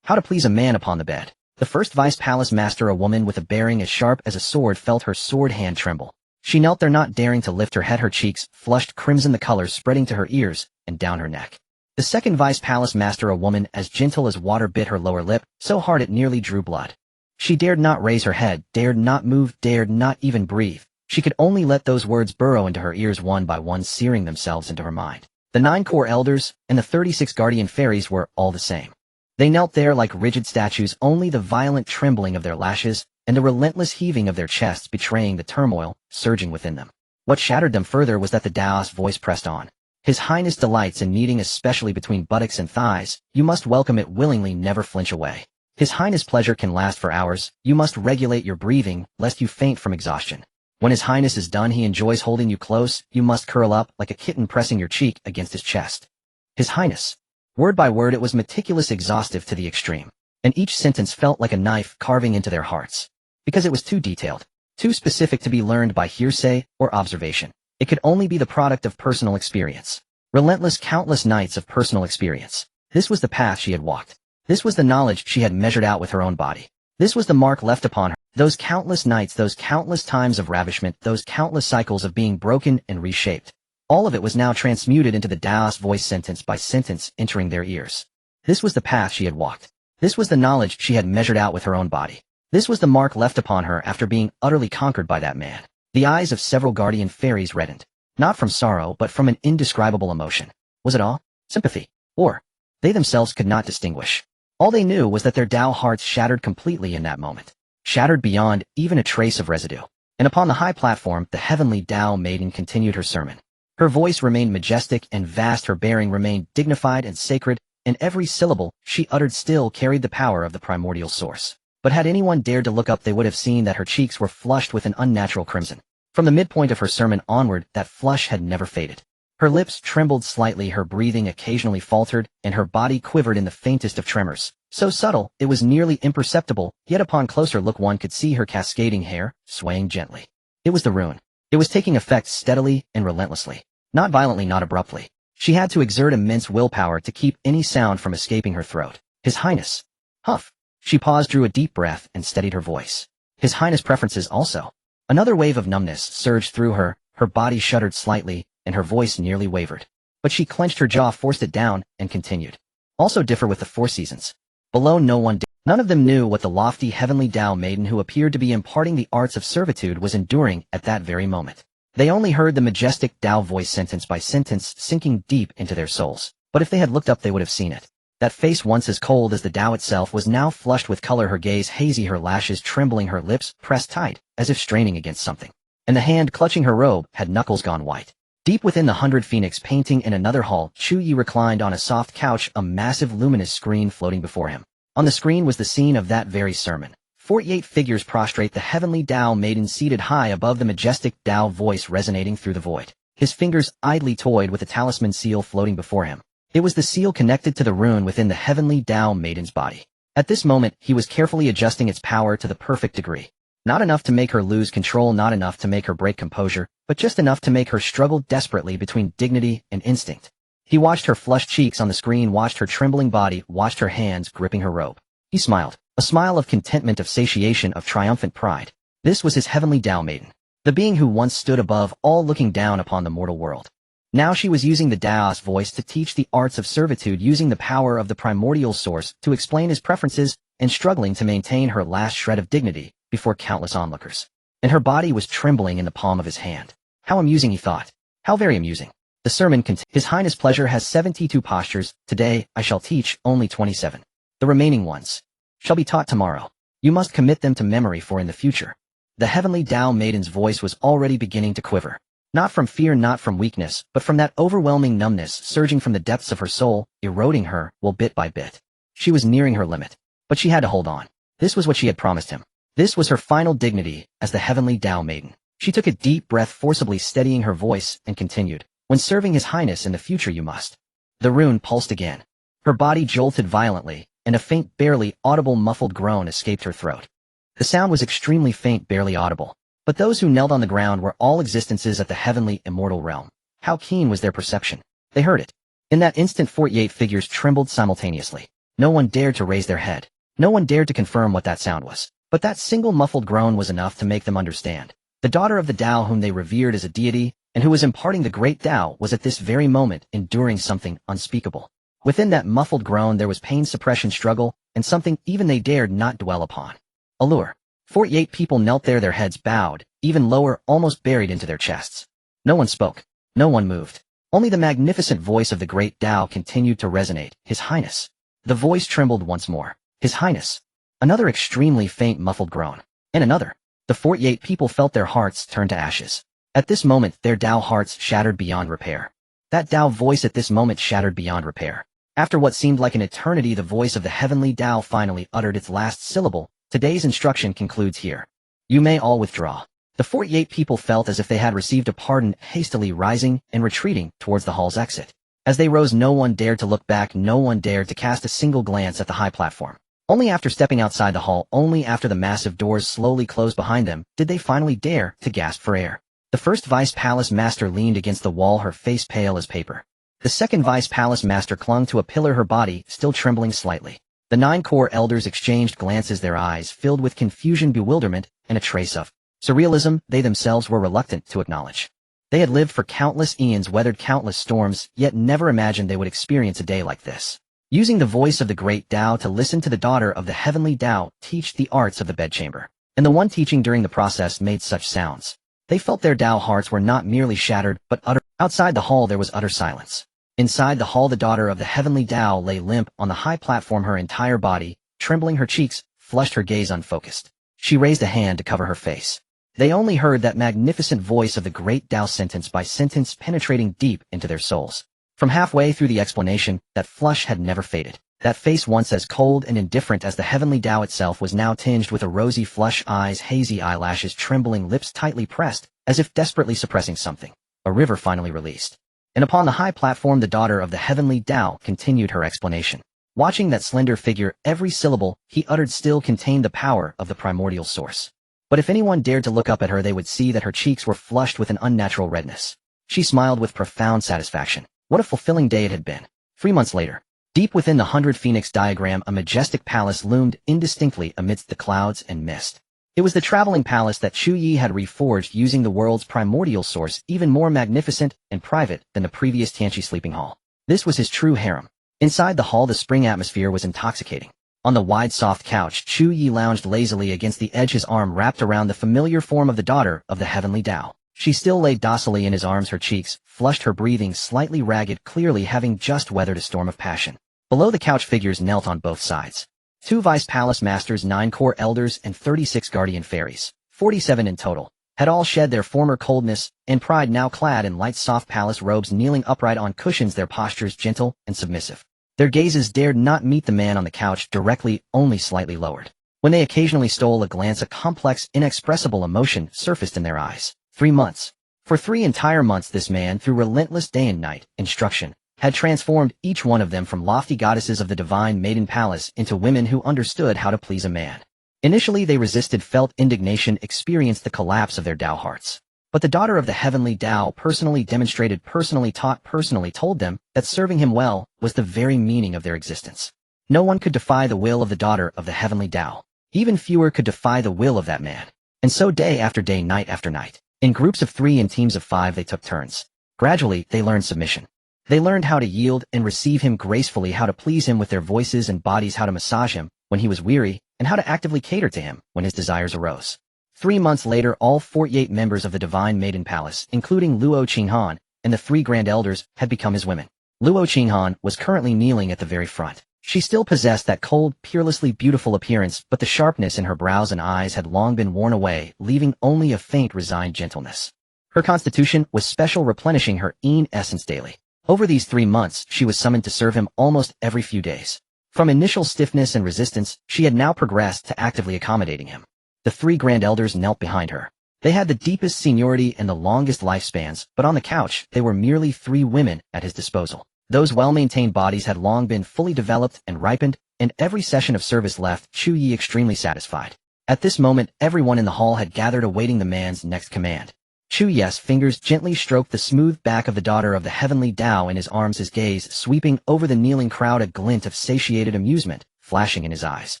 how to please a man. Upon the bed, the first vice palace master, a woman with a bearing as sharp as a sword, felt her sword hand tremble. She knelt there, not daring to lift her head, her cheeks flushed crimson, the colors spreading to her ears and down her neck. The second vice palace master, a woman as gentle as water, bit her lower lip, so hard it nearly drew blood. She dared not raise her head, dared not move, dared not even breathe. She could only let those words burrow into her ears one by one, searing themselves into her mind. The 9 core elders and the 36 guardian fairies were all the same. They knelt there like rigid statues, only the violent trembling of their lashes and the relentless heaving of their chests betraying the turmoil surging within them. What shattered them further was that the Dao's voice pressed on. His Highness delights in kneading, especially between buttocks and thighs. You must welcome it willingly, never flinch away. His Highness' pleasure can last for hours. You must regulate your breathing, lest you faint from exhaustion. When His Highness is done, he enjoys holding you close. You must curl up like a kitten, pressing your cheek against his chest. His Highness. Word by word, it was meticulous, exhaustive to the extreme. And each sentence felt like a knife carving into their hearts. Because it was too detailed, too specific to be learned by hearsay or observation. It could only be the product of personal experience. Relentless, countless nights of personal experience. This was the path she had walked. This was the knowledge she had measured out with her own body. This was the mark left upon her. Those countless nights, those countless times of ravishment, those countless cycles of being broken and reshaped. All of it was now transmuted into the Dao's voice, sentence by sentence, entering their ears. This was the path she had walked. This was the knowledge she had measured out with her own body. This was the mark left upon her after being utterly conquered by that man. The eyes of several guardian fairies reddened. Not from sorrow, but from an indescribable emotion. Was it awe? Sympathy? Or? They themselves could not distinguish. All they knew was that their Dao hearts shattered completely in that moment. Shattered beyond even a trace of residue. And upon the high platform, the heavenly Dao maiden continued her sermon. Her voice remained majestic and vast, her bearing remained dignified and sacred, and every syllable she uttered still carried the power of the primordial source. But had anyone dared to look up, they would have seen that her cheeks were flushed with an unnatural crimson. From the midpoint of her sermon onward, that flush had never faded. Her lips trembled slightly, her breathing occasionally faltered, and her body quivered in the faintest of tremors. So subtle, it was nearly imperceptible, yet upon closer look one could see her cascading hair, swaying gently. It was the rune. It was taking effect steadily and relentlessly. Not violently, not abruptly. She had to exert immense willpower to keep any sound from escaping her throat. His Highness. Huff. She paused, drew a deep breath, and steadied her voice. His Highness' preferences also. Another wave of numbness surged through her, her body shuddered slightly, and her voice nearly wavered. But she clenched her jaw, forced it down, and continued. Also differ with the 4 seasons. Below no one did. None of them knew what the lofty heavenly Dao maiden who appeared to be imparting the arts of servitude was enduring at that very moment. They only heard the majestic Dao voice, sentence by sentence, sinking deep into their souls. But if they had looked up, they would have seen it. That face, once as cold as the Dao itself, was now flushed with color, her gaze hazy, her lashes trembling, her lips pressed tight, as if straining against something. And the hand clutching her robe had knuckles gone white. Deep within the 100 Phoenix painting in another hall, Chu Ye reclined on a soft couch, a massive luminous screen floating before him. On the screen was the scene of that very sermon. 48 figures prostrate, the heavenly Dao maiden seated high above, the majestic Dao voice resonating through the void. His fingers idly toyed with a talisman seal floating before him. It was the seal connected to the rune within the heavenly Dao maiden's body. At this moment, he was carefully adjusting its power to the perfect degree. Not enough to make her lose control, not enough to make her break composure, but just enough to make her struggle desperately between dignity and instinct. He watched her flushed cheeks on the screen, watched her trembling body, watched her hands gripping her robe. He smiled, a smile of contentment, of satiation, of triumphant pride. This was his heavenly Dao maiden, the being who once stood above all, looking down upon the mortal world. Now she was using the Dao's voice to teach the arts of servitude, using the power of the primordial source to explain his preferences, and struggling to maintain her last shred of dignity before countless onlookers. And her body was trembling in the palm of his hand. How amusing, he thought. How very amusing. The sermon continued. His Highness' pleasure has 72 postures. Today, I shall teach only 27. The remaining ones shall be taught tomorrow. You must commit them to memory for in the future. The heavenly Dao maiden's voice was already beginning to quiver. Not from fear, not from weakness, but from that overwhelming numbness surging from the depths of her soul, eroding her, well, bit by bit. She was nearing her limit. But she had to hold on. This was what she had promised him. This was her final dignity as the heavenly Dao maiden. She took a deep breath, forcibly steadying her voice, and continued. When serving His Highness in the future, you must. The rune pulsed again. Her body jolted violently, and a faint, barely audible muffled groan escaped her throat. The sound was extremely faint, barely audible. But those who knelt on the ground were all existences at the heavenly, immortal realm. How keen was their perception? They heard it. In that instant, 48 figures trembled simultaneously. No one dared to raise their head. No one dared to confirm what that sound was. But that single muffled groan was enough to make them understand. The daughter of the Dao, whom they revered as a deity, and who was imparting the great Dao, was at this very moment enduring something unspeakable. Within that muffled groan there was pain suppression struggle, and something even they dared not dwell upon. Allure. 48 people knelt there, their heads bowed, even lower, almost buried into their chests. No one spoke. No one moved. Only the magnificent voice of the great Dao continued to resonate. His Highness. The voice trembled once more. His Highness. Another extremely faint muffled groan. And another. The 48 people felt their hearts turn to ashes. At this moment, their Dao hearts shattered beyond repair. That Dao voice at this moment shattered beyond repair. After what seemed like an eternity, the voice of the heavenly Dao finally uttered its last syllable. Today's instruction concludes here. You may all withdraw. The 48 people felt as if they had received a pardon, hastily rising and retreating towards the hall's exit. As they rose, no one dared to look back, no one dared to cast a single glance at the high platform. Only after stepping outside the hall, only after the massive doors slowly closed behind them, did they finally dare to gasp for air. The first Vice Palace Master leaned against the wall, her face pale as paper. The second Vice Palace Master clung to a pillar, her body still trembling slightly. The 9 core elders exchanged glances, their eyes filled with confusion, bewilderment, and a trace of surrealism they themselves were reluctant to acknowledge. They had lived for countless eons, weathered countless storms, yet never imagined they would experience a day like this. Using the voice of the great Dao to listen to the daughter of the heavenly Dao teach the arts of the bedchamber. And the one teaching during the process made such sounds. They felt their Dao hearts were not merely shattered, but utter. Outside the hall there was utter silence. Inside the hall the daughter of the heavenly Dao lay limp on the high platform, her entire body, trembling, her cheeks, flushed, her gaze unfocused. She raised a hand to cover her face. They only heard that magnificent voice of the great Dao, sentence by sentence, penetrating deep into their souls. From halfway through the explanation, that flush had never faded. That face, once as cold and indifferent as the heavenly Dao itself, was now tinged with a rosy flush, eyes hazy, eyelashes trembling, lips tightly pressed, as if desperately suppressing something. A river finally released. And upon the high platform the daughter of the heavenly Dao continued her explanation. Watching that slender figure, every syllable he uttered still contained the power of the primordial source. But if anyone dared to look up at her, they would see that her cheeks were flushed with an unnatural redness. She smiled with profound satisfaction. What a fulfilling day it had been. 3 months later, deep within the 100 Phoenix diagram, a majestic palace loomed indistinctly amidst the clouds and mist. It was the traveling palace that Chu Ye had reforged using the world's primordial source, even more magnificent and private than the previous Tianqi sleeping hall. This was his true harem. Inside the hall the spring atmosphere was intoxicating. On the wide soft couch, Chu Ye lounged lazily against the edge, his arm wrapped around the familiar form of the daughter of the heavenly Dao. She still lay docilely in his arms, her cheeks flushed, her breathing slightly ragged, clearly having just weathered a storm of passion. Below the couch figures knelt on both sides. 2 Vice Palace Masters, 9 core elders, and 36 guardian fairies, 47 in total, had all shed their former coldness and pride, now clad in light soft palace robes, kneeling upright on cushions, their postures gentle and submissive. Their gazes dared not meet the man on the couch directly, only slightly lowered. When they occasionally stole a glance, a complex, inexpressible emotion surfaced in their eyes. 3 months. For 3 entire months this man, through relentless day and night instruction, had transformed each one of them from lofty goddesses of the divine maiden palace into women who understood how to please a man. Initially they resisted, felt indignation, experienced the collapse of their Dao hearts. But the daughter of the heavenly Dao personally demonstrated, personally taught, personally told them that serving him well was the very meaning of their existence. No one could defy the will of the daughter of the heavenly Dao. Even fewer could defy the will of that man. And so day after day, night after night, in groups of 3 and teams of 5 they took turns. Gradually they learned submission. They learned how to yield and receive him gracefully, how to please him with their voices and bodies, how to massage him when he was weary, and how to actively cater to him when his desires arose. 3 months later, all 48 members of the Divine Maiden Palace, including Luo Qinghan and the 3 Grand Elders, had become his women. Luo Qinghan was currently kneeling at the very front. She still possessed that cold, peerlessly beautiful appearance, but the sharpness in her brows and eyes had long been worn away, leaving only a faint, resigned gentleness. Her constitution was special, replenishing her yin essence daily. Over these 3 months, she was summoned to serve him almost every few days. From initial stiffness and resistance, she had now progressed to actively accommodating him. The 3 Grand Elders knelt behind her. They had the deepest seniority and the longest lifespans, but on the couch, they were merely 3 women at his disposal. Those well-maintained bodies had long been fully developed and ripened, and every session of service left Chu Ye extremely satisfied. At this moment, everyone in the hall had gathered awaiting the man's next command. Chu Ye's fingers gently stroked the smooth back of the daughter of the heavenly Dao in his arms, his gaze sweeping over the kneeling crowd, a glint of satiated amusement flashing in his eyes.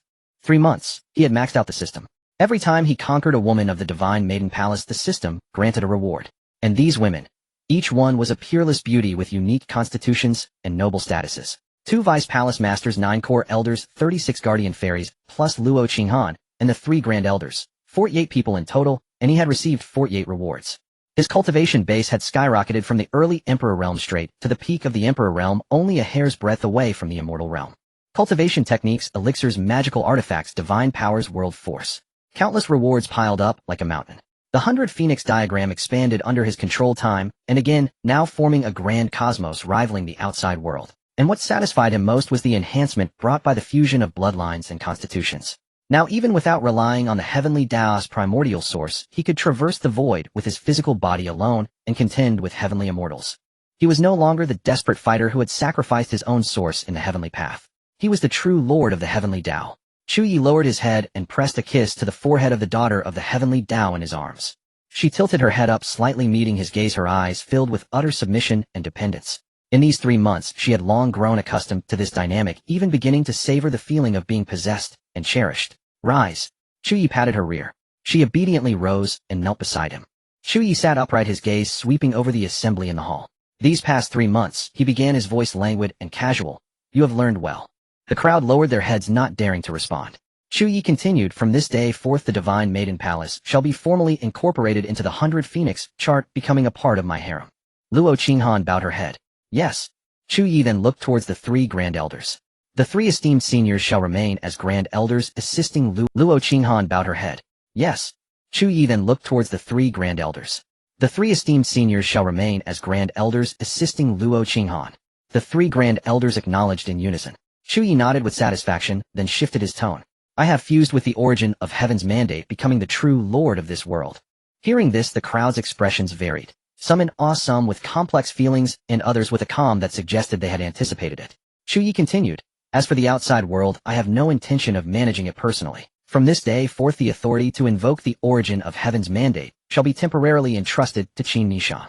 3 months, he had maxed out the system. Every time he conquered a woman of the Divine Maiden Palace, the system granted a reward. And these women, each one was a peerless beauty with unique constitutions and noble statuses. 2 vice palace masters, 9 core elders, 36 guardian fairies, plus Luo Qinghan, and the 3 grand elders, 48 people in total, and he had received 48 rewards. His cultivation base had skyrocketed from the early Emperor realm straight to the peak of the Emperor realm, only a hair's breadth away from the immortal realm. Cultivation techniques, elixirs, magical artifacts, divine powers, world force. Countless rewards piled up like a mountain. The 100 Phoenix diagram expanded under his control time, and again, now forming a grand cosmos rivaling the outside world. And what satisfied him most was the enhancement brought by the fusion of bloodlines and constitutions. Now even without relying on the heavenly Dao's primordial source, he could traverse the void with his physical body alone and contend with heavenly immortals. He was no longer the desperate fighter who had sacrificed his own source in the heavenly path. He was the true lord of the heavenly Dao. Chu Ye lowered his head and pressed a kiss to the forehead of the daughter of the heavenly Dao in his arms. She tilted her head up slightly, meeting his gaze, her eyes filled with utter submission and dependence. In these 3 months, she had long grown accustomed to this dynamic, even beginning to savor the feeling of being possessed and cherished. Rise. Chu Ye patted her rear. She obediently rose and knelt beside him. Chu Ye sat upright, his gaze sweeping over the assembly in the hall. These past 3 months, he began, his voice languid and casual. You have learned well. The crowd lowered their heads, not daring to respond. Chu Ye continued, from this day forth the Divine Maiden Palace shall be formally incorporated into the 100 Phoenix chart, becoming a part of my harem. Luo Qinghan bowed her head. Yes. Chu Ye then looked towards the 3 grand elders. The 3 esteemed seniors shall remain as grand elders, assisting Luo Qinghan bowed her head. Yes. Chu Ye then looked towards the 3 grand elders. The 3 esteemed seniors shall remain as grand elders, assisting Luo Qinghan. The 3 grand elders acknowledged in unison. Chu Ye nodded with satisfaction, then shifted his tone. I have fused with the origin of heaven's mandate, becoming the true lord of this world. Hearing this, the crowd's expressions varied. Some in awe, some with complex feelings, and others with a calm that suggested they had anticipated it. Chu Ye continued. As for the outside world, I have no intention of managing it personally. From this day forth the authority to invoke the origin of heaven's mandate shall be temporarily entrusted to Qin Nishang.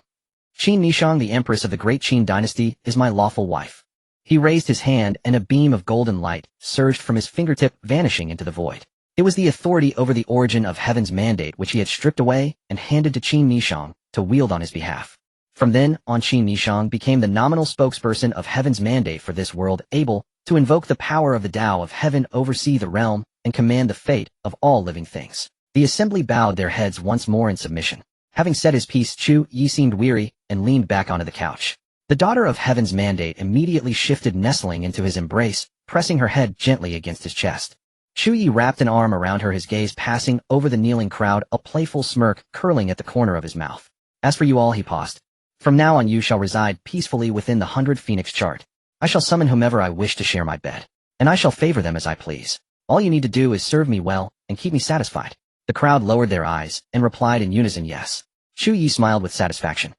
Qin Nishang, the empress of the great Qin dynasty, is my lawful wife. He raised his hand, and a beam of golden light surged from his fingertip, vanishing into the void. It was the authority over the origin of heaven's mandate which he had stripped away and handed to Qin Nishang to wield on his behalf. From then on, Qin Nishang became the nominal spokesperson of heaven's mandate for this world, able to invoke the power of the Tao of heaven, oversee the realm, and command the fate of all living things. The assembly bowed their heads once more in submission. Having said his piece, Chu Ye seemed weary and leaned back onto the couch. The daughter of heaven's mandate immediately shifted, nestling into his embrace, pressing her head gently against his chest. Chu Ye wrapped an arm around her, his gaze passing over the kneeling crowd, a playful smirk curling at the corner of his mouth. As for you all, he paused. From now on you shall reside peacefully within the 100 Phoenix chart. I shall summon whomever I wish to share my bed, and I shall favor them as I please. All you need to do is serve me well and keep me satisfied. The crowd lowered their eyes and replied in unison yes. Chu Ye smiled with satisfaction.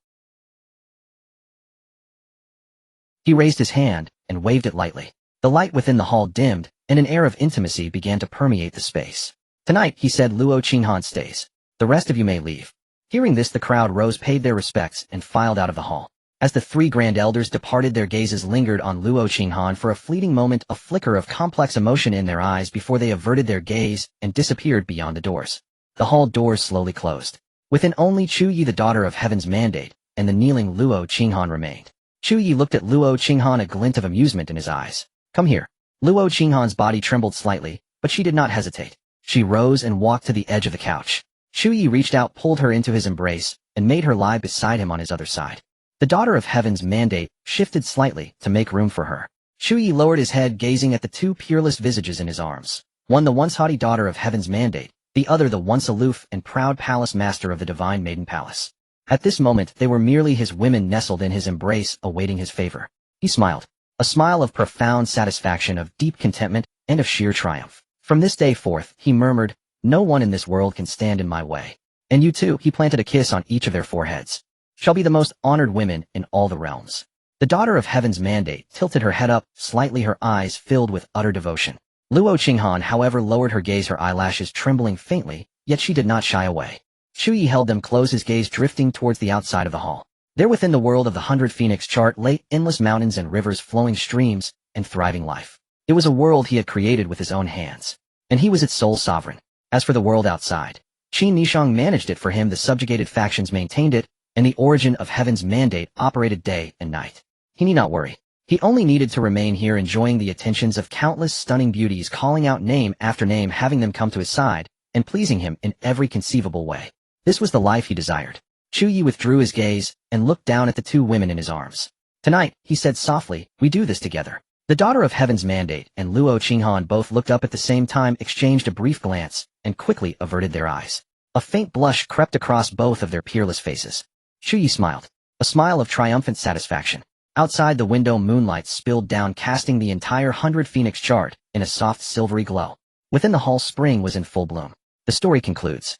He raised his hand and waved it lightly. The light within the hall dimmed, and an air of intimacy began to permeate the space. Tonight, he said, Luo Qinghan stays. The rest of you may leave. Hearing this, the crowd rose, paid their respects, and filed out of the hall. As the 3 grand elders departed, their gazes lingered on Luo Qinghan for a fleeting moment, a flicker of complex emotion in their eyes before they averted their gaze and disappeared beyond the doors. The hall doors slowly closed. Within, only Chu Ye, the daughter of heaven's mandate, and the kneeling Luo Qinghan remained. Chu Ye looked at Luo Qinghan, a glint of amusement in his eyes. Come here. Luo Qinghan's body trembled slightly, but she did not hesitate. She rose and walked to the edge of the couch. Chu Ye reached out, pulled her into his embrace, and made her lie beside him on his other side. The daughter of heaven's mandate shifted slightly to make room for her. Chu Ye lowered his head, gazing at the 2 peerless visages in his arms. One the once haughty daughter of heaven's mandate, the other the once aloof and proud palace master of the Divine Maiden Palace. At this moment, they were merely his women nestled in his embrace, awaiting his favor. He smiled. A smile of profound satisfaction, of deep contentment, and of sheer triumph. From this day forth, he murmured, no one in this world can stand in my way. And you too, he planted a kiss on each of their foreheads, shall be the most honored women in all the realms. The daughter of heaven's mandate tilted her head up, slightly, her eyes filled with utter devotion. Luo Qinghan, however, lowered her gaze, her eyelashes trembling faintly, yet she did not shy away. Chu Ye held them close, his gaze drifting towards the outside of the hall. There within the world of the 100 Phoenix chart lay endless mountains and rivers, flowing streams, and thriving life. It was a world he had created with his own hands, and he was its sole sovereign. As for the world outside, Qin Nishang managed it for him, the subjugated factions maintained it, and the origin of heaven's mandate operated day and night. He need not worry. He only needed to remain here enjoying the attentions of countless stunning beauties, calling out name after name, having them come to his side, and pleasing him in every conceivable way. This was the life he desired. Chu Ye withdrew his gaze and looked down at the two women in his arms. Tonight, he said softly, we do this together. The daughter of heaven's mandate and Luo Qinghan both looked up at the same time, exchanged a brief glance, and quickly averted their eyes. A faint blush crept across both of their peerless faces. Chu Ye smiled, a smile of triumphant satisfaction. Outside the window, moonlight spilled down, casting the entire 100 phoenix chart in a soft silvery glow. Within the hall, spring was in full bloom. The story concludes.